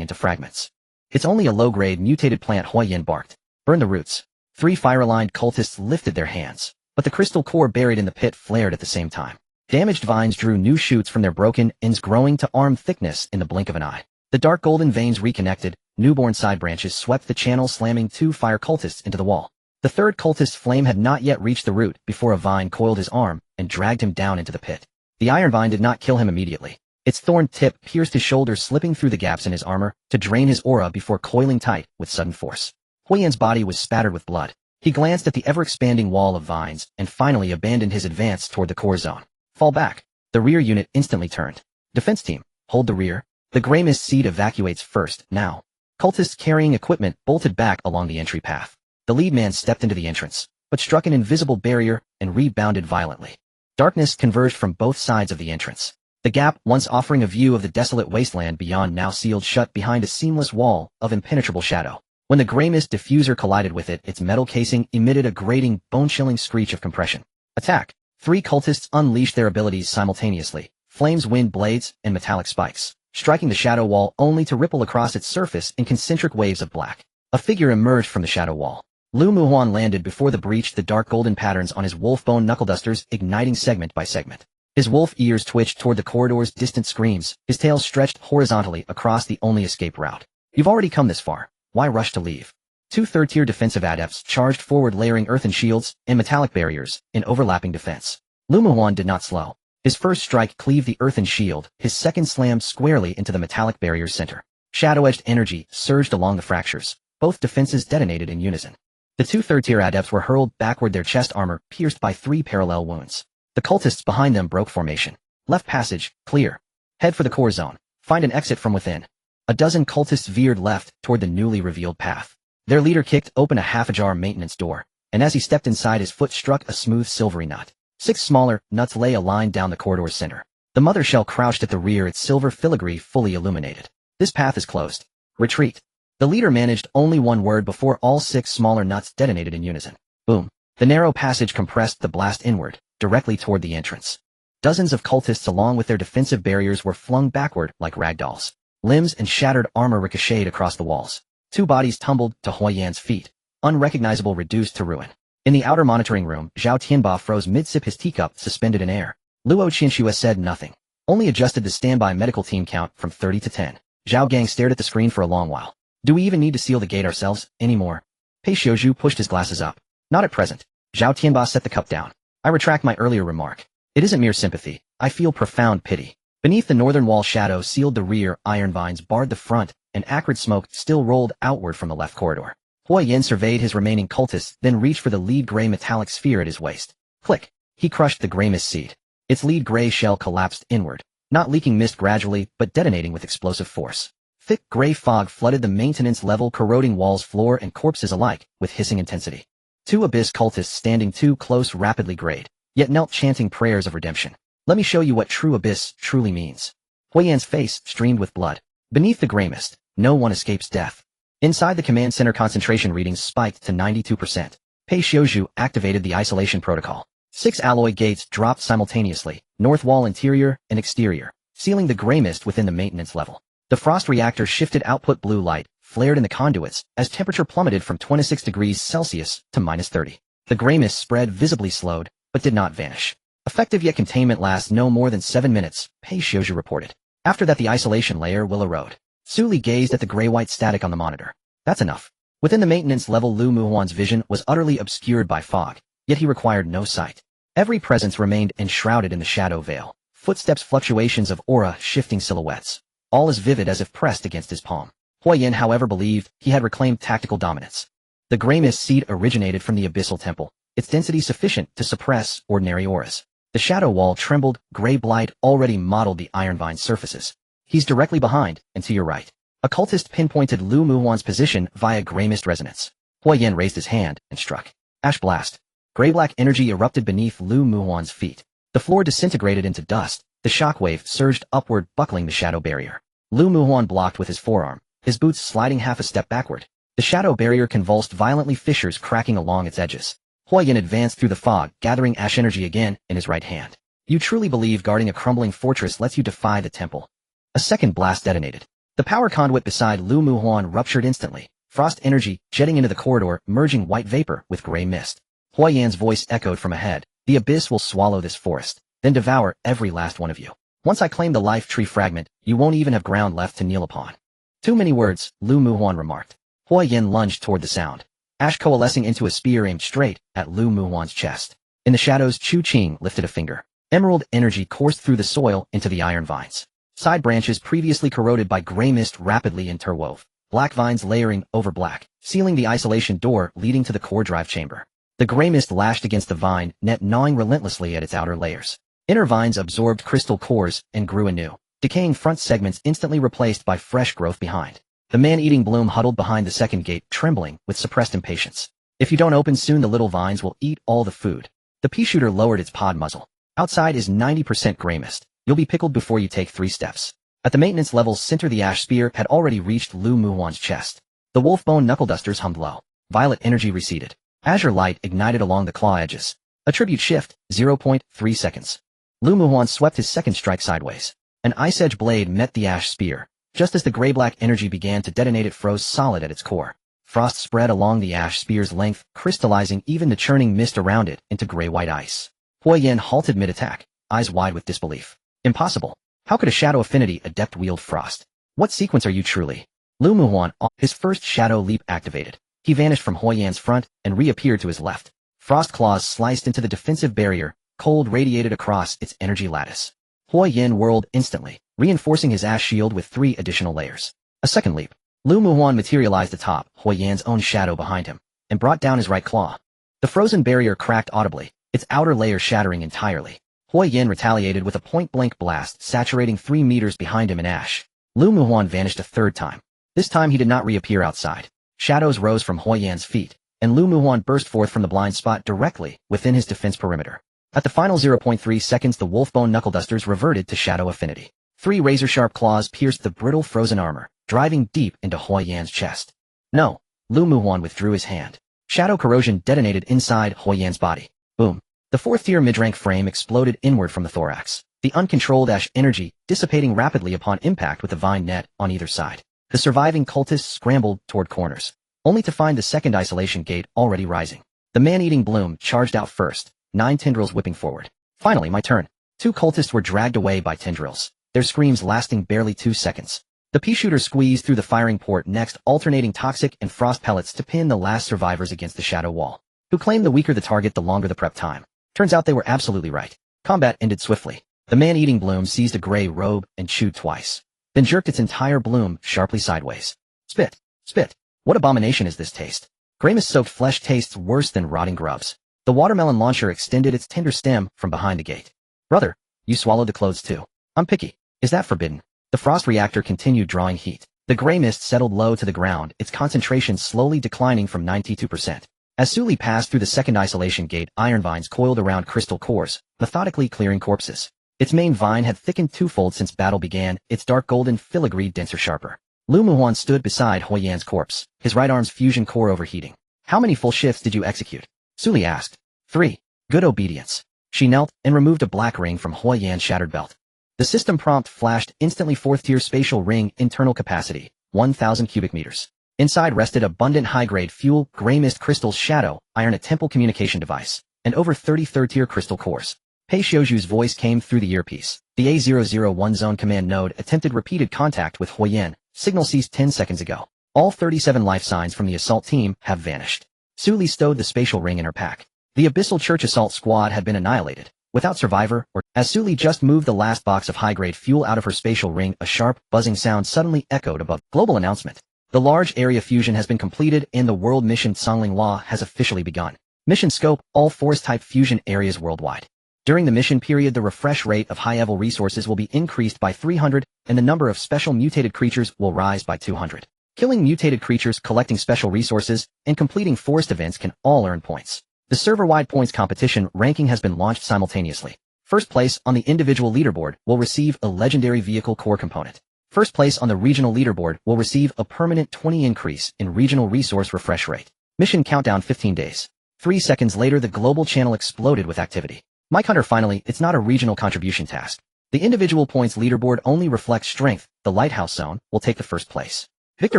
into fragments. It's only a low-grade mutated plant, Huayan barked. Burn the roots. 3 fire-aligned cultists lifted their hands, but the crystal core buried in the pit flared at the same time. Damaged vines drew new shoots from their broken ends, growing to arm thickness in the blink of an eye. The dark golden veins reconnected. Newborn side branches swept the channel, slamming 2 fire cultists into the wall. The third cultist's flame had not yet reached the root before a vine coiled his arm and dragged him down into the pit. The iron vine did not kill him immediately. Its thorn tip pierced his shoulder, slipping through the gaps in his armor to drain his aura before coiling tight with sudden force. Huiyan's body was spattered with blood. He glanced at the ever-expanding wall of vines and finally abandoned his advance toward the core zone. Fall back. The rear unit instantly turned. Defense team, hold the rear. The Grey Mist seed evacuates first, now. Cultists carrying equipment bolted back along the entry path. The lead man stepped into the entrance, but struck an invisible barrier and rebounded violently. Darkness converged from both sides of the entrance. The gap, once offering a view of the desolate wasteland beyond, now sealed shut behind a seamless wall of impenetrable shadow. When the Grey Mist diffuser collided with it, its metal casing emitted a grating, bone-chilling screech of compression. Attack! 3 cultists unleashed their abilities simultaneously, flames, wind blades, and metallic spikes, striking the shadow wall only to ripple across its surface in concentric waves of black. A figure emerged from the shadow wall. Lu Muhuan landed before the breach, the dark golden patterns on his wolf bone knuckle-dusters igniting segment by segment. His wolf ears twitched toward the corridor's distant screams, his tail stretched horizontally across the only escape route. You've already come this far. Why rush to leave? 2 third-tier defensive adepts charged forward, layering earthen shields and metallic barriers in overlapping defense. Lu Muhuan did not slow. His first strike cleaved the earthen shield, his second slammed squarely into the metallic barrier's center. Shadow-edged energy surged along the fractures. Both defenses detonated in unison. The 2 third-tier adepts were hurled backward, their chest armor pierced by 3 parallel wounds. The cultists behind them broke formation. Left passage, clear. Head for the core zone. Find an exit from within. A dozen cultists veered left toward the newly revealed path. Their leader kicked open a half-ajar maintenance door, and as he stepped inside, his foot struck a smooth silvery nut. 6 smaller nuts lay aligned down the corridor's center. The mother shell crouched at the rear, its silver filigree fully illuminated. This path is closed. Retreat. The leader managed only one word before all 6 smaller nuts detonated in unison. Boom. The narrow passage compressed, the blast inward, directly toward the entrance. Dozens of cultists along with their defensive barriers were flung backward like ragdolls. Limbs and shattered armor ricocheted across the walls. 2 bodies tumbled to Huiyan's feet, unrecognizable, reduced to ruin. In the outer monitoring room, Zhao Tianba froze mid-sip, his teacup suspended in air. Luo Qianxue said nothing, only adjusted the standby medical team count from 30 to 10. Zhao Gang stared at the screen for a long while. Do we even need to seal the gate ourselves anymore? Pei Xiuzhu pushed his glasses up. Not at present. Zhao Tianba set the cup down. I retract my earlier remark. It isn't mere sympathy. I feel profound pity. Beneath the northern wall, shadow sealed the rear, iron vines barred the front, and acrid smoke still rolled outward from the left corridor. Huayan surveyed his remaining cultists, then reached for the lead gray metallic sphere at his waist. Click. He crushed the Grey Mist seed. Its lead gray shell collapsed inward, not leaking mist gradually, but detonating with explosive force. Thick gray fog flooded the maintenance level, corroding walls, floor, and corpses alike with hissing intensity. 2 abyss cultists standing too close rapidly grayed, yet knelt chanting prayers of redemption. Let me show you what true abyss truly means. Huiyan's face streamed with blood. Beneath the Grey Mist, no one escapes death. Inside the command center, concentration readings spiked to 92%. Pei Xiuzhu activated the isolation protocol. 6 alloy gates dropped simultaneously, north wall, interior and exterior. sealing the gray mist within the maintenance level. The frost reactor shifted output blue light, flared in the conduits, as temperature plummeted from 26 degrees Celsius to -30. The gray mist spread visibly slowed, but did not vanish. Effective yet containment lasts no more than 7 minutes, Pei Shouju reported. After that the isolation layer will erode. Su Li gazed at the gray-white static on the monitor. That's enough. Within the maintenance level, Lu Muhuan's vision was utterly obscured by fog, yet he required no sight. Every presence remained enshrouded in the shadow veil. Footsteps, fluctuations of aura, shifting silhouettes. All as vivid as if pressed against his palm. Huo Yin, however, believed he had reclaimed tactical dominance. The gray mist seed originated from the abyssal temple, its density sufficient to suppress ordinary auras. The shadow wall trembled, gray blight already modeled the iron vine surfaces. He's directly behind, and to your right. A cultist pinpointed Lu Muhuan's position via gray mist resonance. Huo Yin raised his hand and struck. Ash blast. Gray-black energy erupted beneath Lu Muhuan's feet. The floor disintegrated into dust. The shockwave surged upward, buckling the shadow barrier. Lu Muhuan blocked with his forearm, his boots sliding half a step backward. The shadow barrier convulsed violently, fissures cracking along its edges. Huo Yin advanced through the fog, gathering ash energy again in his right hand. You truly believe guarding a crumbling fortress lets you defy the temple? A second blast detonated. The power conduit beside Lu Muhuan ruptured instantly, frost energy jetting into the corridor, merging white vapor with gray mist. Huo Yan's voice echoed from ahead. The abyss will swallow this forest, then devour every last one of you. Once I claim the life tree fragment, you won't even have ground left to kneel upon. Too many words, Lu Muhuan remarked. Huo Yin lunged toward the sound. Ash coalescing into a spear aimed straight at Lu Muhuan's chest. In the shadows, Chu Qing lifted a finger. Emerald energy coursed through the soil into the iron vines. Side branches previously corroded by gray mist rapidly interwove. Black vines layering over black, sealing the isolation door leading to the core drive chamber. The gray mist lashed against the vine net, gnawing relentlessly at its outer layers. Inner vines absorbed crystal cores and grew anew. Decaying front segments instantly replaced by fresh growth behind. The man-eating bloom huddled behind the second gate, trembling with suppressed impatience. If you don't open soon, the little vines will eat all the food. The pea shooter lowered its pod muzzle. Outside is 90% gray mist. You'll be pickled before you take 3 steps. At the maintenance level center, the ash spear had already reached Lu Muhuan's chest. The wolfbone knuckle dusters hummed low. Violet energy receded. Azure light ignited along the claw edges. Attribute shift, 0.3 seconds. Lu Muhuan swept his second strike sideways. An ice edge blade met the ash spear. Just as the gray-black energy began to detonate, it froze solid at its core. Frost spread along the ash spear's length, crystallizing even the churning mist around it into gray-white ice. Huo Yin halted mid-attack, eyes wide with disbelief. Impossible. How could a shadow affinity adept wield frost? What sequence are you truly? Lu Muhuan, his first shadow leap activated. He vanished from Huo Yan's front and reappeared to his left. Frost claws sliced into the defensive barrier, cold radiated across its energy lattice. Huo Yin whirled instantly, reinforcing his ash shield with 3 additional layers. A second leap. Lu Muhuan materialized atop Huo Yan's own shadow behind him, and brought down his right claw. The frozen barrier cracked audibly, its outer layer shattering entirely. Huo Yin retaliated with a point-blank blast, saturating 3 meters behind him in ash. Lu Muhuan vanished a third time. This time he did not reappear outside. Shadows rose from Huo Yan's feet, and Lu Muhuan burst forth from the blind spot directly within his defense perimeter. At the final 0.3 seconds, the wolfbone knuckle dusters reverted to shadow affinity. 3 razor-sharp claws pierced the brittle frozen armor, driving deep into Huo Yan's chest. No, Lu Muhuan withdrew his hand. Shadow corrosion detonated inside Huo Yan's body. Boom. The 4th-tier mid-rank frame exploded inward from the thorax, the uncontrolled ash energy dissipating rapidly upon impact with the vine net on either side. The surviving cultists scrambled toward corners, only to find the second isolation gate already rising. The man-eating bloom charged out first, 9 tendrils whipping forward. Finally, my turn. 2 cultists were dragged away by tendrils, their screams lasting barely 2 seconds. The pea shooter squeezed through the firing port next, alternating toxic and frost pellets to pin the last survivors against the shadow wall. Who claimed the weaker the target, the longer the prep time? Turns out they were absolutely right. Combat ended swiftly. The man-eating bloom seized a gray robe and chewed twice, then jerked its entire bloom sharply sideways. Spit. Spit. What abomination is this taste? Gray mist-soaked flesh tastes worse than rotting grubs. The watermelon launcher extended its tender stem from behind the gate. Brother, you swallowed the clothes too. I'm picky. Is that forbidden? The frost reactor continued drawing heat. The gray mist settled low to the ground, its concentration slowly declining from 92%. As Su Li passed through the second isolation gate, iron vines coiled around crystal cores, methodically clearing corpses. Its main vine had thickened twofold since battle began, its dark golden filigree denser sharper. Lu Muhuan stood beside Huo Yan's corpse, his right arm's fusion core overheating. How many full shifts did you execute? Su Li asked. 3. Good obedience. She knelt and removed a black ring from Huo Yan's shattered belt. The system prompt flashed instantly. 4th tier spatial ring, internal capacity, 1,000 cubic meters. Inside rested abundant high-grade fuel, gray mist crystals, shadow, iron, a temple communication device, and over 30 3rd-tier crystal cores. Pei Xiuju's voice came through the earpiece. The A001 zone command node attempted repeated contact with Huoyan. Signal ceased 10 seconds ago. All 37 life signs from the assault team have vanished. Su Li stowed the spatial ring in her pack. The Abyssal Church assault squad had been annihilated. Without survivor, or as Su Li just moved the last box of high-grade fuel out of her spatial ring, a sharp, buzzing sound suddenly echoed above. Global announcement. The large area fusion has been completed and the world mission Songling Law has officially begun. Mission scope, all forest-type fusion areas worldwide. During the mission period, the refresh rate of high-level resources will be increased by 300 and the number of special mutated creatures will rise by 200. Killing mutated creatures, collecting special resources, and completing forest events can all earn points. The server-wide points competition ranking has been launched simultaneously. First place on the individual leaderboard will receive a legendary vehicle core component. First place on the regional leaderboard will receive a permanent 20 increase in regional resource refresh rate. Mission countdown 15 days. 3 seconds later, the global channel exploded with activity. Mike Hunter, finally, it's not a regional contribution task. The individual points leaderboard only reflects strength. The lighthouse zone will take the first place. Victor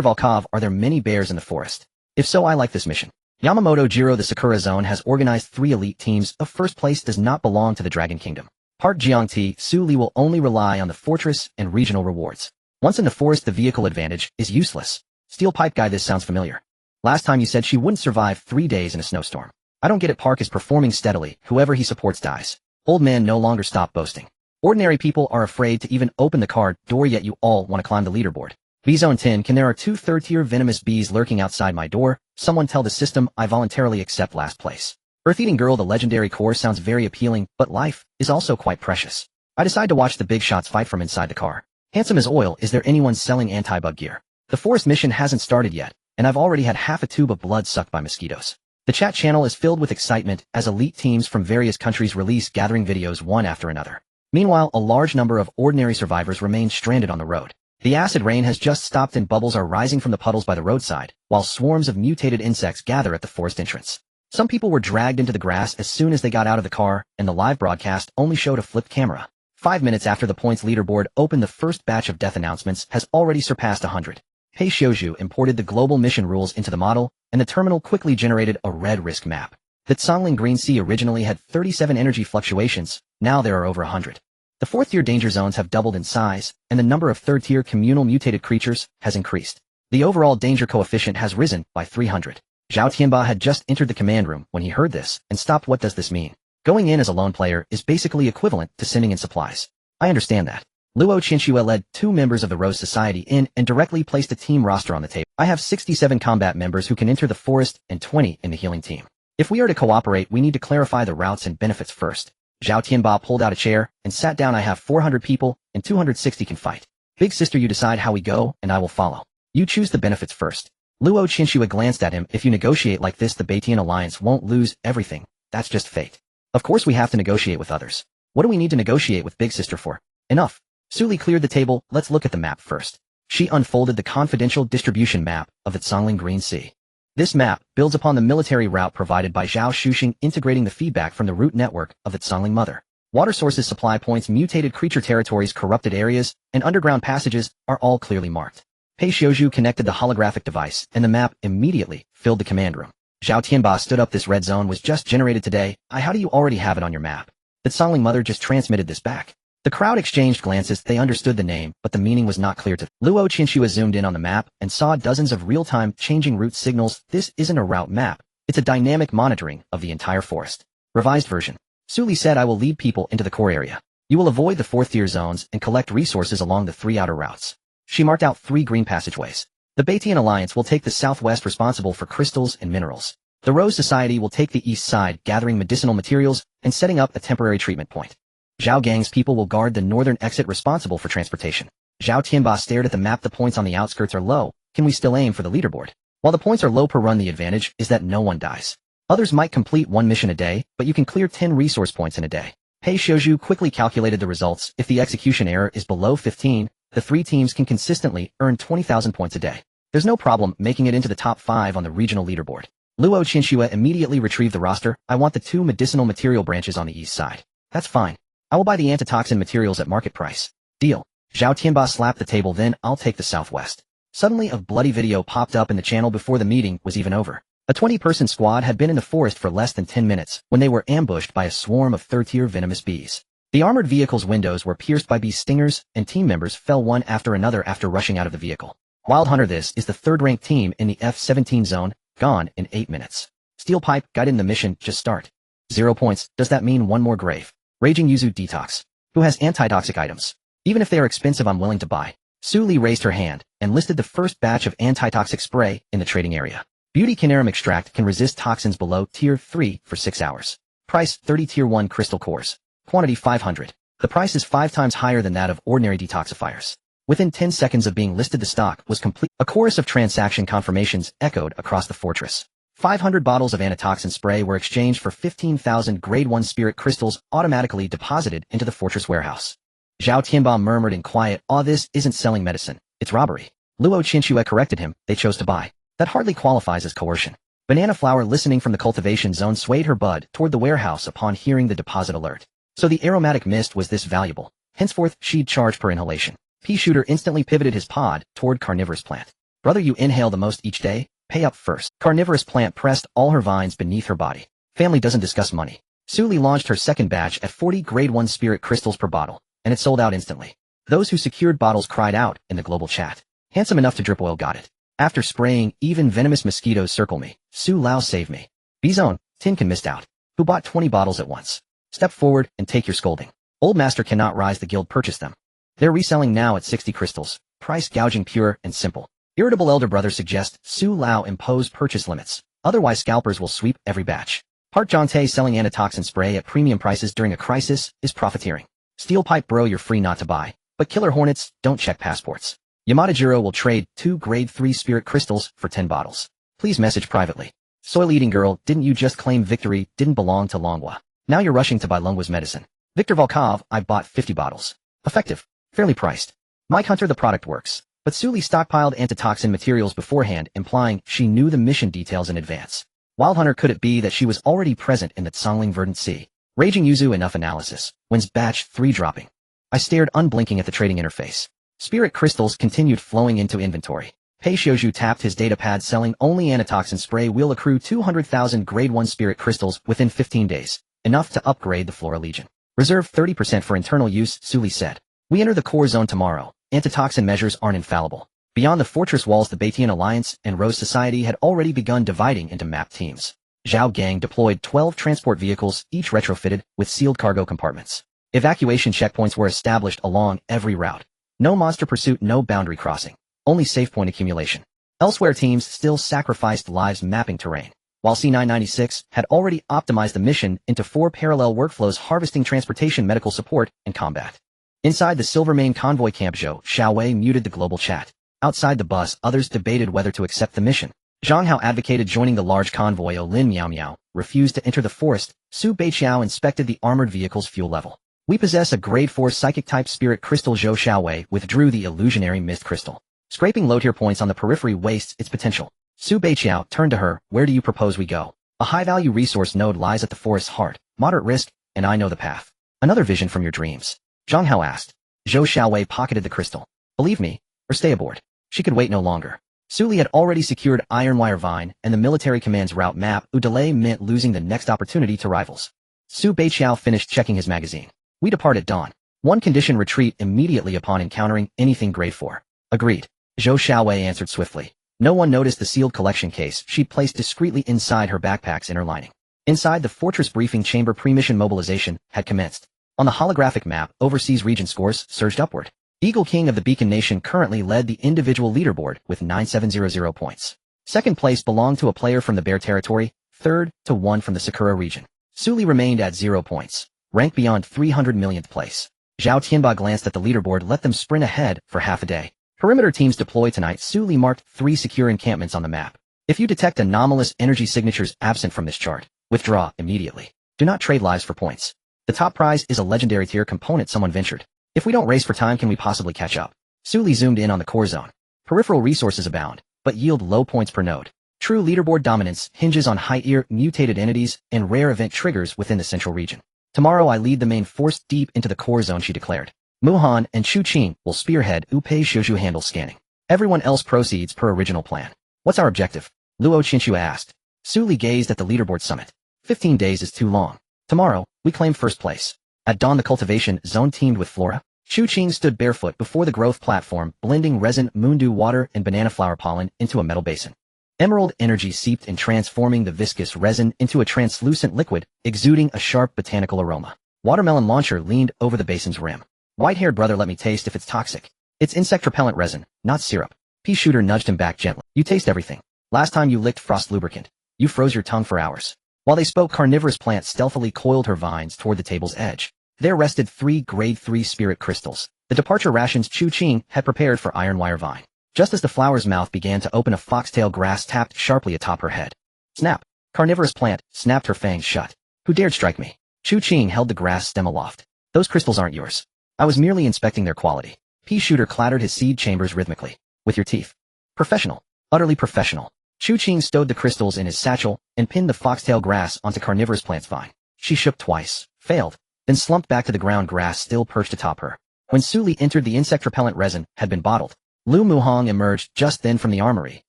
Volkov, are there many bears in the forest? If so, I like this mission. Yamamoto Jiro, the Sakura zone has organized 3 elite teams. A first place does not belong to the Dragon Kingdom. Park Jiangti, Su Li will only rely on the fortress and regional rewards. Once in the forest, the vehicle advantage is useless. Steel Pipe Guy, this sounds familiar. Last time you said she wouldn't survive 3 days in a snowstorm. I don't get it. Park is performing steadily. Whoever he supports dies. Old man, no longer stop boasting. Ordinary people are afraid to even open the car door, yet you all want to climb the leaderboard. B-Zone 10, there are 2 3rd-tier venomous bees lurking outside my door. Someone tell the system I voluntarily accept last place. Earth-Eating Girl, the legendary core sounds very appealing, but life is also quite precious. I decide to watch the big shots fight from inside the car. Handsome as oil, is there anyone selling anti-bug gear? The forest mission hasn't started yet, and I've already had half a tube of blood sucked by mosquitoes. The chat channel is filled with excitement as elite teams from various countries release gathering videos one after another. Meanwhile, a large number of ordinary survivors remain stranded on the road. The acid rain has just stopped and bubbles are rising from the puddles by the roadside, while swarms of mutated insects gather at the forest entrance. Some people were dragged into the grass as soon as they got out of the car, and the live broadcast only showed a flipped camera. 5 minutes after the points leaderboard opened, the first batch of death announcements has already surpassed 100. Pei Xiuju imported the global mission rules into the model, and the terminal quickly generated a red risk map. The Songling Green Sea originally had 37 energy fluctuations, now there are over 100. The 4th-tier danger zones have doubled in size, and the number of 3rd-tier communal mutated creatures has increased. The overall danger coefficient has risen by 300. Zhao Tianba had just entered the command room when he heard this and stopped. What does this mean? Going in as a lone player is basically equivalent to sending in supplies. I understand that. Luo Qianxue led 2 members of the Rose Society in and directly placed a team roster on the table. I have 67 combat members who can enter the forest and 20 in the healing team. If we are to cooperate, we need to clarify the routes and benefits first. Zhao Tianba pulled out a chair and sat down. I have 400 people and 260 can fight. Big sister, you decide how we go and I will follow. You choose the benefits first. Luo Qianxue glanced at him. If you negotiate like this, the Baitian alliance won't lose everything. That's just fate. Of course we have to negotiate with others. What do we need to negotiate with Big Sister for? Enough. Su Li cleared the table. Let's look at the map first. She unfolded the confidential distribution map of the Songling Green Sea. This map builds upon the military route provided by Zhao Shuxing, integrating the feedback from the route network of the Songling Mother. Water sources, supply points, mutated creature territories, corrupted areas, and underground passages are all clearly marked. Pei Xiuju connected the holographic device, and the map immediately filled the command room. Zhao Tianba stood up. This red zone was just generated today. How do you already have it on your map? The Songling Mother just transmitted this back. The crowd exchanged glances. They understood the name, but the meaning was not clear to them. Luo Qianxue zoomed in on the map and saw dozens of real-time changing route signals. This isn't a route map. It's a dynamic monitoring of the entire forest. Revised version. Su Li said, I will lead people into the core area. You will avoid the 4th-tier zones and collect resources along the 3 outer routes. She marked out 3 green passageways. The Baitian Alliance will take the southwest, responsible for crystals and minerals. The Rose Society will take the east side, gathering medicinal materials and setting up a temporary treatment point. Zhao Gang's people will guard the northern exit, responsible for transportation. Zhao Tianba stared at the map. The points on the outskirts are low. Can we still aim for the leaderboard? While the points are low per run, the advantage is that no one dies. Others might complete 1 mission a day, but you can clear 10 resource points in a day. Pei Xiuju quickly calculated the results. If the execution error is below 15, the 3 teams can consistently earn 20,000 points a day. There's no problem making it into the top 5 on the regional leaderboard. Luo Qianxue immediately retrieved the roster. I want the 2 medicinal material branches on the east side. That's fine. I will buy the antitoxin materials at market price. Deal. Zhao Tianba slapped the table. Then I'll take the southwest. Suddenly a bloody video popped up in the channel before the meeting was even over. A 20-person squad had been in the forest for less than 10 minutes when they were ambushed by a swarm of third-tier venomous bees. The armored vehicle's windows were pierced by bee stingers, and team members fell one after another after rushing out of the vehicle. Wild Hunter, this is the third-ranked team in the F-17 zone, gone in 8 minutes. Steel Pipe guided the mission, just start. 0 points, does that mean one more grave? Raging Yuzu Detox. Who has antitoxic items? Even if they are expensive, I'm willing to buy. Su Li raised her hand and listed the first batch of antitoxic spray in the trading area. Beauty Kinerum Extract can resist toxins below Tier 3 for 6 hours. Price 30 Tier 1 crystal cores. Quantity 500. The price is 5 times higher than that of ordinary detoxifiers. Within 10 seconds of being listed, the stock was complete. A chorus of transaction confirmations echoed across the fortress. 500 bottles of antitoxin spray were exchanged for 15,000 Grade 1 spirit crystals automatically deposited into the fortress warehouse. Zhao Tianba murmured in quiet awe, this isn't selling medicine, it's robbery. Luo Qinxue corrected him, they chose to buy. That hardly qualifies as coercion. Banana Flower, listening from the cultivation zone, swayed her bud toward the warehouse upon hearing the deposit alert. So the aromatic mist was this valuable. Henceforth, she'd charge per inhalation. Pea Shooter instantly pivoted his pod toward Carnivorous Plant. Brother, you inhale the most each day? Pay up first. Carnivorous Plant pressed all her vines beneath her body. Family doesn't discuss money. Su Li launched her second batch at 40 Grade 1 spirit crystals per bottle, and it sold out instantly. Those who secured bottles cried out in the global chat. Handsome enough to drip oil got it. After spraying, even venomous mosquitoes circle me. Su Lao save me. B-Zone, Tinkin missed out. Who bought 20 bottles at once? Step forward and take your scolding. Old Master cannot rise, the guild purchased them. They're reselling now at 60 crystals. Price gouging pure and simple. Irritable Elder Brother suggests Su Lao impose purchase limits. Otherwise scalpers will sweep every batch. Part Jonte selling antitoxin spray at premium prices during a crisis is profiteering. Steel Pipe Bro, you're free not to buy. But Killer Hornets, don't check passports. Yamada Jiro will trade 2 Grade 3 spirit crystals for 10 bottles. Please message privately. Soil Eating Girl, didn't you just claim victory didn't belong to Longhua? Now you're rushing to buy Longwa's medicine. Victor Volkov, I bought 50 bottles. Effective. Fairly priced. Mike Hunter, the product works. But Su Li stockpiled antitoxin materials beforehand, implying she knew the mission details in advance. Wild Hunter, could it be that she was already present in the Tsangling Verdant Sea? Raging Yuzu, enough analysis. When's batch 3 dropping? I stared unblinking at the trading interface. Spirit crystals continued flowing into inventory. Pei Xiuju tapped his datapad, selling only antitoxin spray will accrue 200,000 Grade 1 spirit crystals within 15 days. Enough to upgrade the Flora Legion. Reserve 30% for internal use, Su Li said. We enter the core zone tomorrow. Antitoxin measures aren't infallible. Beyond the fortress walls, the Baitian Alliance and Rose Society had already begun dividing into map teams. Zhao Gang deployed 12 transport vehicles, each retrofitted with sealed cargo compartments. Evacuation checkpoints were established along every route. No monster pursuit, no boundary crossing. Only save point accumulation. Elsewhere, teams still sacrificed lives mapping terrain, while C996 had already optimized the mission into 4 parallel workflows, harvesting transportation, medical support, and combat. Inside the Silvermane convoy camp, Zhou Xiaowei muted the global chat. Outside the bus, others debated whether to accept the mission. Zhang Hao advocated joining the large convoy. Lin Miao Miao refused to enter the forest. Su Beiqiao inspected the armored vehicle's fuel level. We possess a Grade 4 psychic-type spirit crystal. Zhou Xiaowei withdrew the illusionary mist crystal. Scraping low-tier points on the periphery wastes its potential. Su Beiqiao turned to her. Where do you propose we go? A high-value resource node lies at the forest's heart. Moderate risk, and I know the path. Another vision from your dreams. Zhang Hao asked. Zhou Xiaowei pocketed the crystal. Believe me, or stay aboard. She could wait no longer. Su Li had already secured Ironwire Vine and the military command's route map. Delay meant losing the next opportunity to rivals. Su Beiqiao finished checking his magazine. We depart at dawn. One condition: retreat immediately upon encountering anything Grade 4. Agreed. Zhou Xiaowei answered swiftly. No one noticed the sealed collection case she'd placed discreetly inside her backpack's inner lining. Inside the fortress briefing chamber, pre-mission mobilization had commenced. On the holographic map, overseas region scores surged upward. Eagle King of the Beacon Nation currently led the individual leaderboard with 9700 points. Second place belonged to a player from the Bear Territory, third to one from the Sakura region. Su Li remained at 0 points, ranked beyond 300 millionth place. Zhao Tianba glanced at the leaderboard, let them sprint ahead for half a day. Perimeter teams deploy tonight. Su Li marked 3 secure encampments on the map. If you detect anomalous energy signatures absent from this chart, withdraw immediately. Do not trade lives for points. The top prize is a legendary tier component someone ventured. If we don't race for time, can we possibly catch up? Su Li zoomed in on the core zone. Peripheral resources abound, but yield low points per node. True leaderboard dominance hinges on high-tier mutated entities and rare event triggers within the central region. Tomorrow I lead the main force deep into the core zone, she declared. Muhan and Chu Qing will spearhead. Pei Xiuzhu handles scanning. Everyone else proceeds per original plan. What's our objective? Luo Qinshu asked. Su Li gazed at the leaderboard summit. 15 days is too long. Tomorrow, we claim first place. At dawn the cultivation zone teemed with flora. Chu Qing stood barefoot before the growth platform, blending resin, moondew water, and banana flower pollen into a metal basin. Emerald energy seeped in, transforming the viscous resin into a translucent liquid, exuding a sharp botanical aroma. Watermelon Launcher leaned over the basin's rim. White-haired brother, let me taste if it's toxic. It's insect repellent resin, not syrup. Pea Shooter nudged him back gently. You taste everything. Last time you licked frost lubricant, you froze your tongue for hours. While they spoke, carnivorous plant stealthily coiled her vines toward the table's edge. There rested 3 grade 3 spirit crystals, the departure rations Chu Qing had prepared for Iron Wire Vine. Just as the flower's mouth began to open, a foxtail grass tapped sharply atop her head. Snap! Carnivorous plant snapped her fangs shut. Who dared strike me? Chu Qing held the grass stem aloft. Those crystals aren't yours. I was merely inspecting their quality. Pea Shooter clattered his seed chambers rhythmically. With your teeth. Professional. Utterly professional. Chu Qing stowed the crystals in his satchel and pinned the foxtail grass onto carnivorous plant's vine. She shook twice, failed, then slumped back to the ground, grass still perched atop her. When Su Li entered, the insect repellent resin had been bottled. Lu Muhang emerged just then from the armory,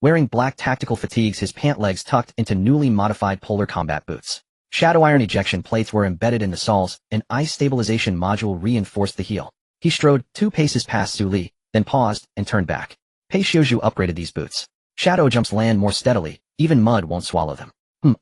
wearing black tactical fatigues, his pant legs tucked into newly modified polar combat boots. Shadow iron ejection plates were embedded in the soles, an ice stabilization module reinforced the heel. He strode 2 paces past Su Li, then paused and turned back. Pei Xiuzhu upgraded these boots. Shadow jumps land more steadily, even mud won't swallow them.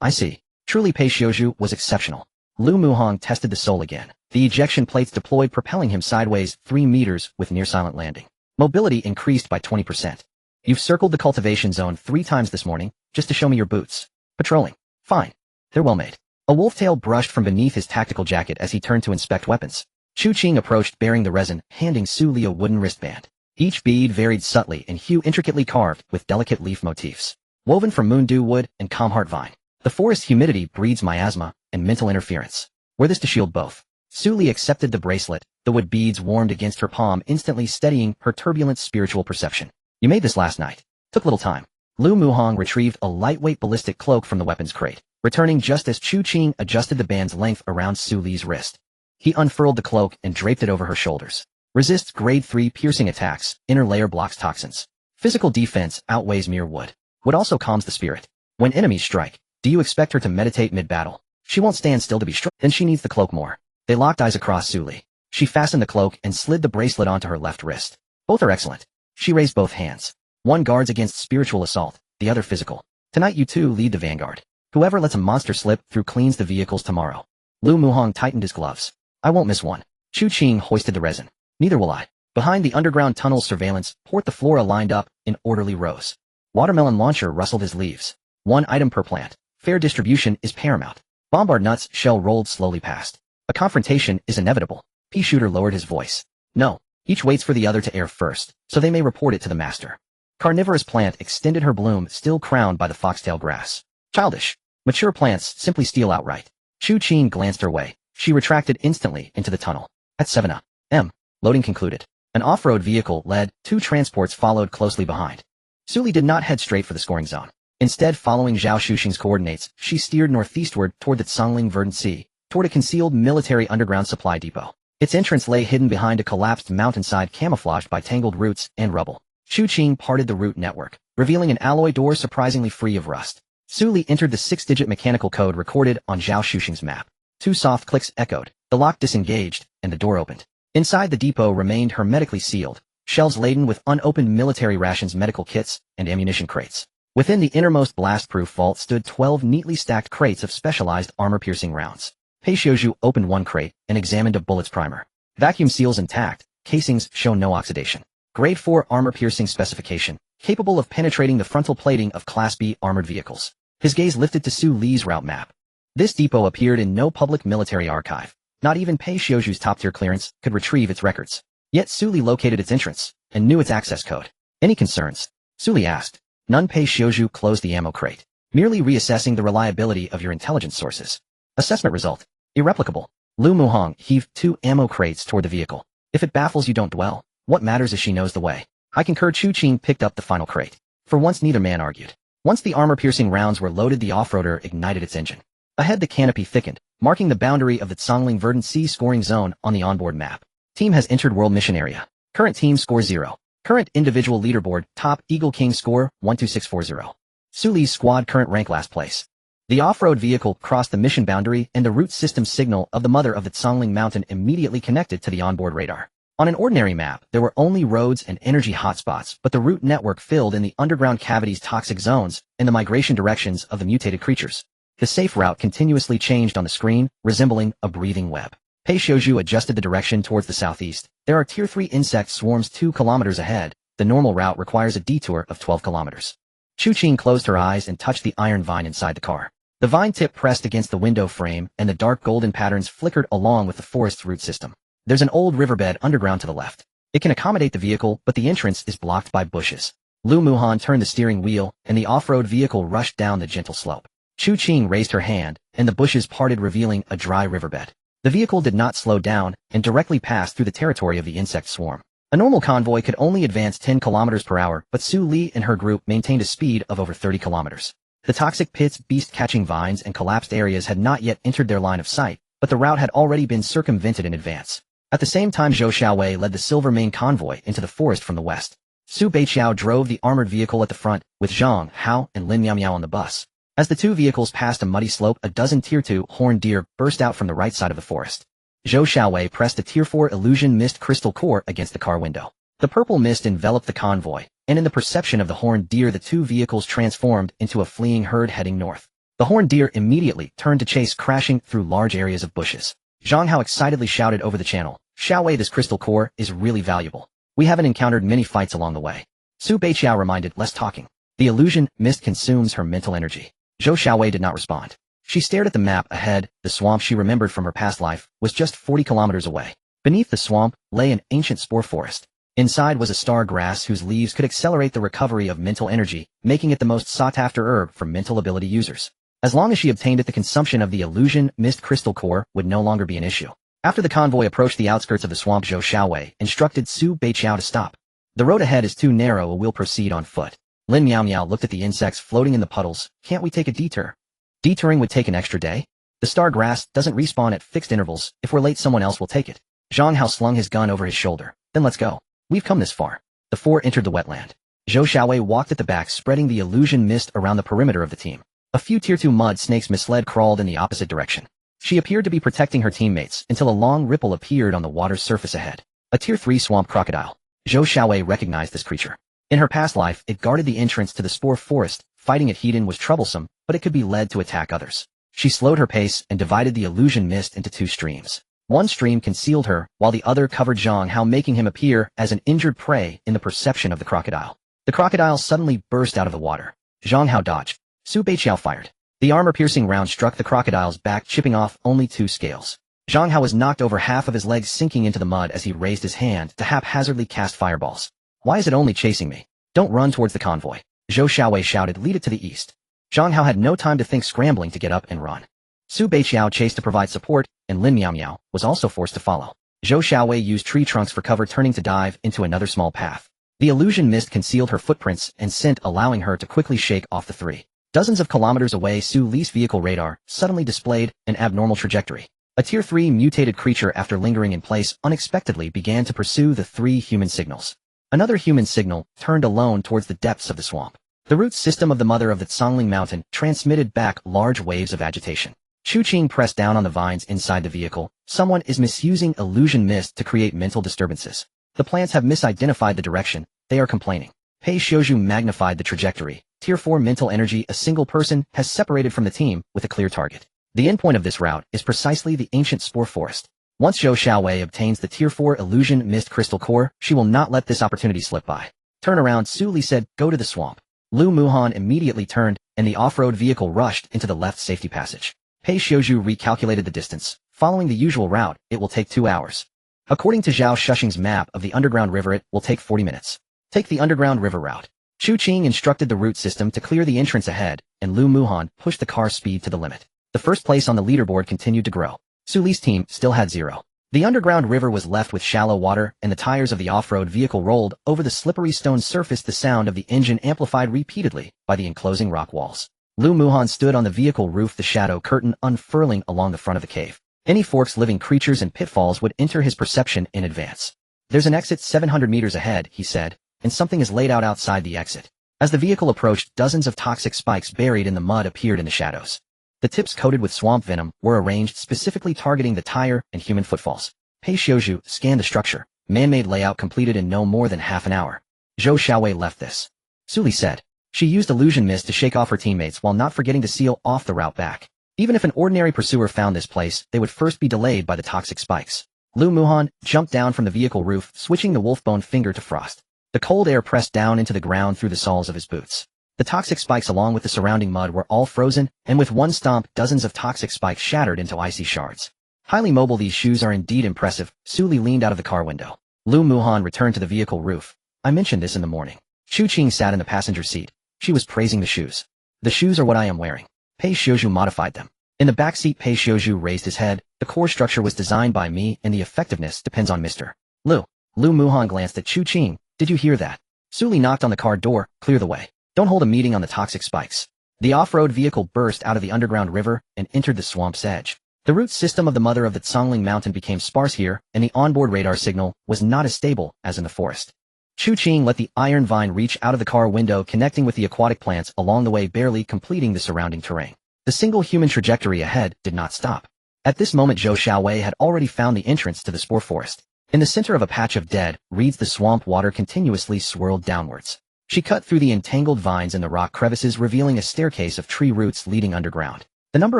I see. Truly Pei Xiuzhu was exceptional. Lu Muhang tested the sole again. The ejection plates deployed, propelling him sideways 3 meters with near-silent landing. Mobility increased by 20%. You've circled the cultivation zone 3 times this morning, just to show me your boots. Patrolling. Fine. They're well made. A wolf tail brushed from beneath his tactical jacket as he turned to inspect weapons. Chu Qing approached bearing the resin, handing Su Li a wooden wristband. Each bead varied subtly in hue, intricately carved with delicate leaf motifs. Woven from moondew wood and comheart vine. The forest humidity breeds miasma and mental interference. Wear this to shield both. Su Li accepted the bracelet, the wood beads warmed against her palm, instantly steadying her turbulent spiritual perception. You made this last night. Took little time. Lu Muhang retrieved a lightweight ballistic cloak from the weapons crate, returning just as Chu Qing adjusted the band's length around Su Li's wrist. He unfurled the cloak and draped it over her shoulders. Resists grade 3 piercing attacks, inner layer blocks toxins. Physical defense outweighs mere wood. Wood also calms the spirit. When enemies strike, do you expect her to meditate mid-battle? She won't stand still to be struck. Then she needs the cloak more. They locked eyes across Su Li. She fastened the cloak and slid the bracelet onto her left wrist. Both are excellent. She raised both hands. One guards against spiritual assault, the other physical. Tonight you two lead the vanguard. Whoever lets a monster slip through cleans the vehicles tomorrow. Lu Muhang tightened his gloves. I won't miss one. Chu Qing hoisted the resin. Neither will I. Behind the underground tunnel's surveillance port, the flora lined up in orderly rows. Watermelon Launcher rustled his leaves. 1 item per plant. Fair distribution is paramount. Bombard Nuts shell rolled slowly past. A confrontation is inevitable. Pea Shooter lowered his voice. No, each waits for the other to air first, so they may report it to the master. Carnivorous Plant extended her bloom, still crowned by the foxtail grass. Childish. Mature plants simply steal outright. Chu Qing glanced her way. She retracted instantly into the tunnel. At 7 a.m. Loading concluded. An off-road vehicle led, 2 transports followed closely behind. Su Li did not head straight for the scoring zone. Instead, following Zhao Shuxing's coordinates, she steered northeastward toward the Congling Verdant Sea, toward a concealed military underground supply depot. Its entrance lay hidden behind a collapsed mountainside camouflaged by tangled roots and rubble. Chu Qing parted the root network, revealing an alloy door surprisingly free of rust. Su Li entered the 6-digit mechanical code recorded on Zhao Shuxing's map. 2 soft clicks echoed, the lock disengaged, and the door opened. Inside, the depot remained hermetically sealed, shelves laden with unopened military rations, medical kits, and ammunition crates. Within the innermost blast-proof vault stood 12 neatly stacked crates of specialized armor-piercing rounds. Pei Xiuzhu opened one crate and examined a bullets primer. Vacuum seals intact, casings show no oxidation. Grade 4 armor-piercing specification, capable of penetrating the frontal plating of Class B armored vehicles. His gaze lifted to Su Li's route map. This depot appeared in no public military archive. Not even Pei Xiuzhu's top-tier clearance could retrieve its records. Yet Su Li located its entrance and knew its access code. Any concerns? Su Li asked. None. Pei Xiuzhu closed the ammo crate. Merely reassessing the reliability of your intelligence sources. Assessment result. Irreplicable. Lu Muhang heaved 2 ammo crates toward the vehicle. If it baffles you, don't dwell. What matters is she knows the way. I concur. Chu Qing picked up the final crate. For once neither man argued. Once the armor-piercing rounds were loaded, the off-roader ignited its engine. Ahead the canopy thickened, marking the boundary of the Tsangling Verdant Sea scoring zone on the onboard map. Team has entered World Mission Area. Current team score 0. Current individual leaderboard, top Eagle King score, 12640. Su Li's squad current rank last place. The off-road vehicle crossed the mission boundary and the route system signal of the mother of the Tsangling Mountain immediately connected to the onboard radar. On an ordinary map, there were only roads and energy hotspots, but the route network filled in the underground cavities toxic zones and the migration directions of the mutated creatures. The safe route continuously changed on the screen, resembling a breathing web. Pei Shouju adjusted the direction towards the southeast. There are Tier 3 insect swarms 2 kilometers ahead. The normal route requires a detour of 12 kilometers. Chu Qing closed her eyes and touched the iron vine inside the car. The vine tip pressed against the window frame and the dark golden patterns flickered along with the forest's root system. There's an old riverbed underground to the left. It can accommodate the vehicle, but the entrance is blocked by bushes. Lu Muhan turned the steering wheel, and the off-road vehicle rushed down the gentle slope. Chu Qing raised her hand, and the bushes parted revealing a dry riverbed. The vehicle did not slow down, and directly passed through the territory of the insect swarm. A normal convoy could only advance 10 kilometers per hour, but Su Li and her group maintained a speed of over 30 kilometers. The toxic pits, beast-catching vines, and collapsed areas had not yet entered their line of sight, but the route had already been circumvented in advance. At the same time, Zhou Xiaowei led the Silver Mane convoy into the forest from the west. Su Beiqiao drove the armored vehicle at the front, with Zhang, Hao, and Lin Miaomiao on the bus. As the two vehicles passed a muddy slope, a dozen Tier 2 horned deer burst out from the right side of the forest. Zhou Xiaowei pressed a Tier 4 illusion mist crystal core against the car window. The purple mist enveloped the convoy, and in the perception of the horned deer the two vehicles transformed into a fleeing herd heading north. The horned deer immediately turned to chase, crashing through large areas of bushes. Zhang Hao excitedly shouted over the channel, "Xiaowei, this crystal core is really valuable. We haven't encountered many fights along the way." Su Beiqiao reminded, "Less talking." The illusion mist consumes her mental energy. Zhou Xiaowei did not respond. She stared at the map ahead. The swamp she remembered from her past life was just 40 kilometers away. Beneath the swamp lay an ancient spore forest. Inside was a star grass whose leaves could accelerate the recovery of mental energy, making it the most sought-after herb for mental ability users. As long as she obtained it, the consumption of the illusion mist crystal core would no longer be an issue. After the convoy approached the outskirts of the swamp, Zhou Xiaowei instructed Su Beiqiao to stop. "The road ahead is too narrow, we'll proceed on foot." Lin Miaomiao looked at the insects floating in the puddles. "Can't we take a detour?" "Detouring would take an extra day. The star grass doesn't respawn at fixed intervals. If we're late, someone else will take it." Zhang Hao slung his gun over his shoulder. "Then let's go. We've come this far." The four entered the wetland. Zhou Xiaowei walked at the back, spreading the illusion mist around the perimeter of the team. A few Tier 2 mud snakes misled crawled in the opposite direction. She appeared to be protecting her teammates until a long ripple appeared on the water's surface ahead. A Tier 3 swamp crocodile. Zhou Xiaowei recognized this creature. In her past life, it guarded the entrance to the spore forest. Fighting it hidden was troublesome, but it could be led to attack others. She slowed her pace and divided the illusion mist into two streams. One stream concealed her, while the other covered Zhang Hao, making him appear as an injured prey in the perception of the crocodile. The crocodile suddenly burst out of the water. Zhang Hao dodged. Su Beiqiao fired. The armor-piercing round struck the crocodile's back, chipping off only 2 scales. Zhang Hao was knocked over, half of his legs sinking into the mud as he raised his hand to haphazardly cast fireballs. "Why is it only chasing me? Don't run towards the convoy." Zhou Xiaowei shouted, "Lead it to the east." Zhang Hao had no time to think, scrambling to get up and run. Su Beiqiao chased to provide support, and Lin Miaomiao was also forced to follow. Zhou Xiaowei used tree trunks for cover, turning to dive into another small path. The illusion mist concealed her footprints and scent, allowing her to quickly shake off the 3. Dozens of kilometers away, Su Li's vehicle radar suddenly displayed an abnormal trajectory. A Tier 3 mutated creature, after lingering in place, unexpectedly began to pursue the 3 human signals. Another human signal turned alone towards the depths of the swamp. The root system of the mother of the Tsangling Mountain transmitted back large waves of agitation. Chu Qing pressed down on the vines inside the vehicle. "Someone is misusing illusion mist to create mental disturbances. The plants have misidentified the direction. They are complaining." Pei Shouju magnified the trajectory. Tier 4 mental energy. A single person has separated from the team with a clear target. The endpoint of this route is precisely the ancient spore forest. Once Zhou Xiaowei obtains the Tier 4 illusion mist crystal core, she will not let this opportunity slip by. "Turn around," Su Li said. "Go to the swamp." Lu Muhan immediately turned, and the off-road vehicle rushed into the left safety passage. Pei Shouju recalculated the distance. Following the usual route, it will take 2 hours. According to Zhao Shushing's map of the underground river, it will take 40 minutes. Take the underground river route. Chu Qing instructed the route system to clear the entrance ahead, and Lu Muhan pushed the car speed to the limit. The first place on the leaderboard continued to grow. Su Li's team still had 0. The underground river was left with shallow water, and the tires of the off-road vehicle rolled over the slippery stone surface, the sound of the engine amplified repeatedly by the enclosing rock walls. Lu Muhan stood on the vehicle roof, the shadow curtain unfurling along the front of the cave. Any forks, living creatures, and pitfalls would enter his perception in advance. There's an exit 700 meters ahead, he said, and something is laid out outside the exit. As the vehicle approached, dozens of toxic spikes buried in the mud appeared in the shadows. The tips coated with swamp venom were arranged specifically targeting the tire and human footfalls. Pei Xiuzhu scanned the structure. Man-made layout completed in no more than half an hour. Zhou Xiaowei left this. Su Li said. She used illusion mist to shake off her teammates while not forgetting to seal off the route back. Even if an ordinary pursuer found this place, they would first be delayed by the toxic spikes. Lu Muhan jumped down from the vehicle roof, switching the wolfbone finger to frost. The cold air pressed down into the ground through the soles of his boots. The toxic spikes along with the surrounding mud were all frozen, and with one stomp, dozens of toxic spikes shattered into icy shards. Highly mobile, these shoes are indeed impressive. Su Li leaned out of the car window. Lu Muhan returned to the vehicle roof. I mentioned this in the morning. Chu Qing sat in the passenger seat. She was praising the shoes. The shoes are what I am wearing. Pei Xiuzhu modified them. In the back seat, Pei Xiuzhu raised his head. The core structure was designed by me, and the effectiveness depends on Mr. Lu. Lu Muhan glanced at Chu Qing. Did you hear that? Su Li knocked on the car door. Clear the way. Don't hold a meeting on the toxic spikes. The off-road vehicle burst out of the underground river and entered the swamp's edge. The root system of the mother of the Zongling mountain became sparse here, and the onboard radar signal was not as stable as in the forest. Chu Qing let the iron vine reach out of the car window, connecting with the aquatic plants along the way, barely completing the surrounding terrain. The single human trajectory ahead did not stop. At this moment, Zhou Xiaowei had already found the entrance to the spore forest. In the center of a patch of dead reeds, the swamp water continuously swirled downwards. She cut through the entangled vines in the rock crevices, revealing a staircase of tree roots leading underground. The number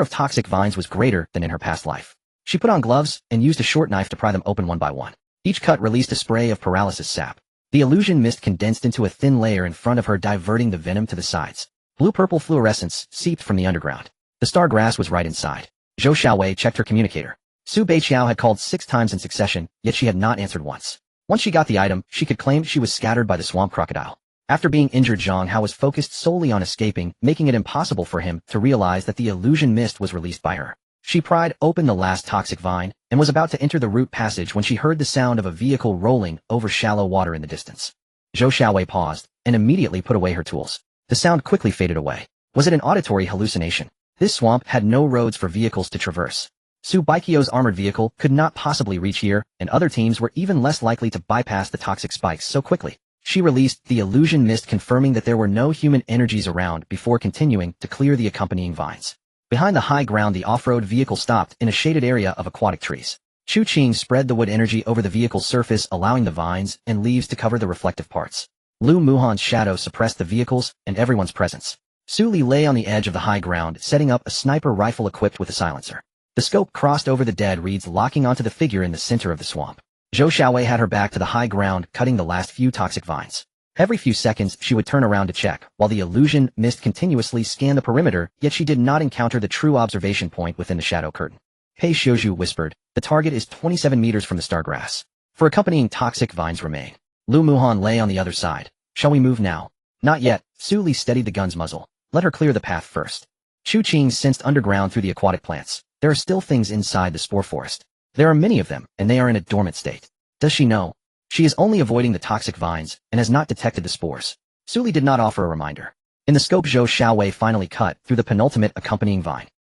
of toxic vines was greater than in her past life. She put on gloves and used a short knife to pry them open one by one. Each cut released a spray of paralysis sap. The illusion mist condensed into a thin layer in front of her, diverting the venom to the sides. Blue-purple fluorescence seeped from the underground. The star grass was right inside. Zhou Xiaowei checked her communicator. Su Beiqiao had called 6 times in succession, yet she had not answered once. Once she got the item, she could claim she was scattered by the swamp crocodile. After being injured, Zhang Hao was focused solely on escaping, making it impossible for him to realize that the illusion mist was released by her. She pried open the last toxic vine, and was about to enter the root passage when she heard the sound of a vehicle rolling over shallow water in the distance. Zhou Xiaowei paused, and immediately put away her tools. The sound quickly faded away. Was it an auditory hallucination? This swamp had no roads for vehicles to traverse. Su Baiqiao's armored vehicle could not possibly reach here, and other teams were even less likely to bypass the toxic spikes so quickly. She released the illusion mist, confirming that there were no human energies around before continuing to clear the accompanying vines. Behind the high ground, the off-road vehicle stopped in a shaded area of aquatic trees. Chu Qing spread the wood energy over the vehicle's surface, allowing the vines and leaves to cover the reflective parts. Lu Muhan's shadow suppressed the vehicles and everyone's presence. Su Li lay on the edge of the high ground, setting up a sniper rifle equipped with a silencer. The scope crossed over the dead reeds, locking onto the figure in the center of the swamp. Zhou Xiaowei had her back to the high ground, cutting the last few toxic vines. Every few seconds, she would turn around to check, while the illusion mist continuously scanned the perimeter, yet she did not encounter the true observation point within the shadow curtain. Pei Xiuzhu whispered, the target is 27 meters from the star grass. For accompanying toxic vines remain. Lu Muhan lay on the other side. Shall we move now? Not yet. Su Li steadied the gun's muzzle. Let her clear the path first. Chu Qing sensed underground through the aquatic plants. There are still things inside the spore forest. There are many of them, and they are in a dormant state. Does she know? She is only avoiding the toxic vines, and has not detected the spores. Su Li did not offer a reminder. In the scope, Zhou Xiaowei finally cut through the penultimate accompanying vine.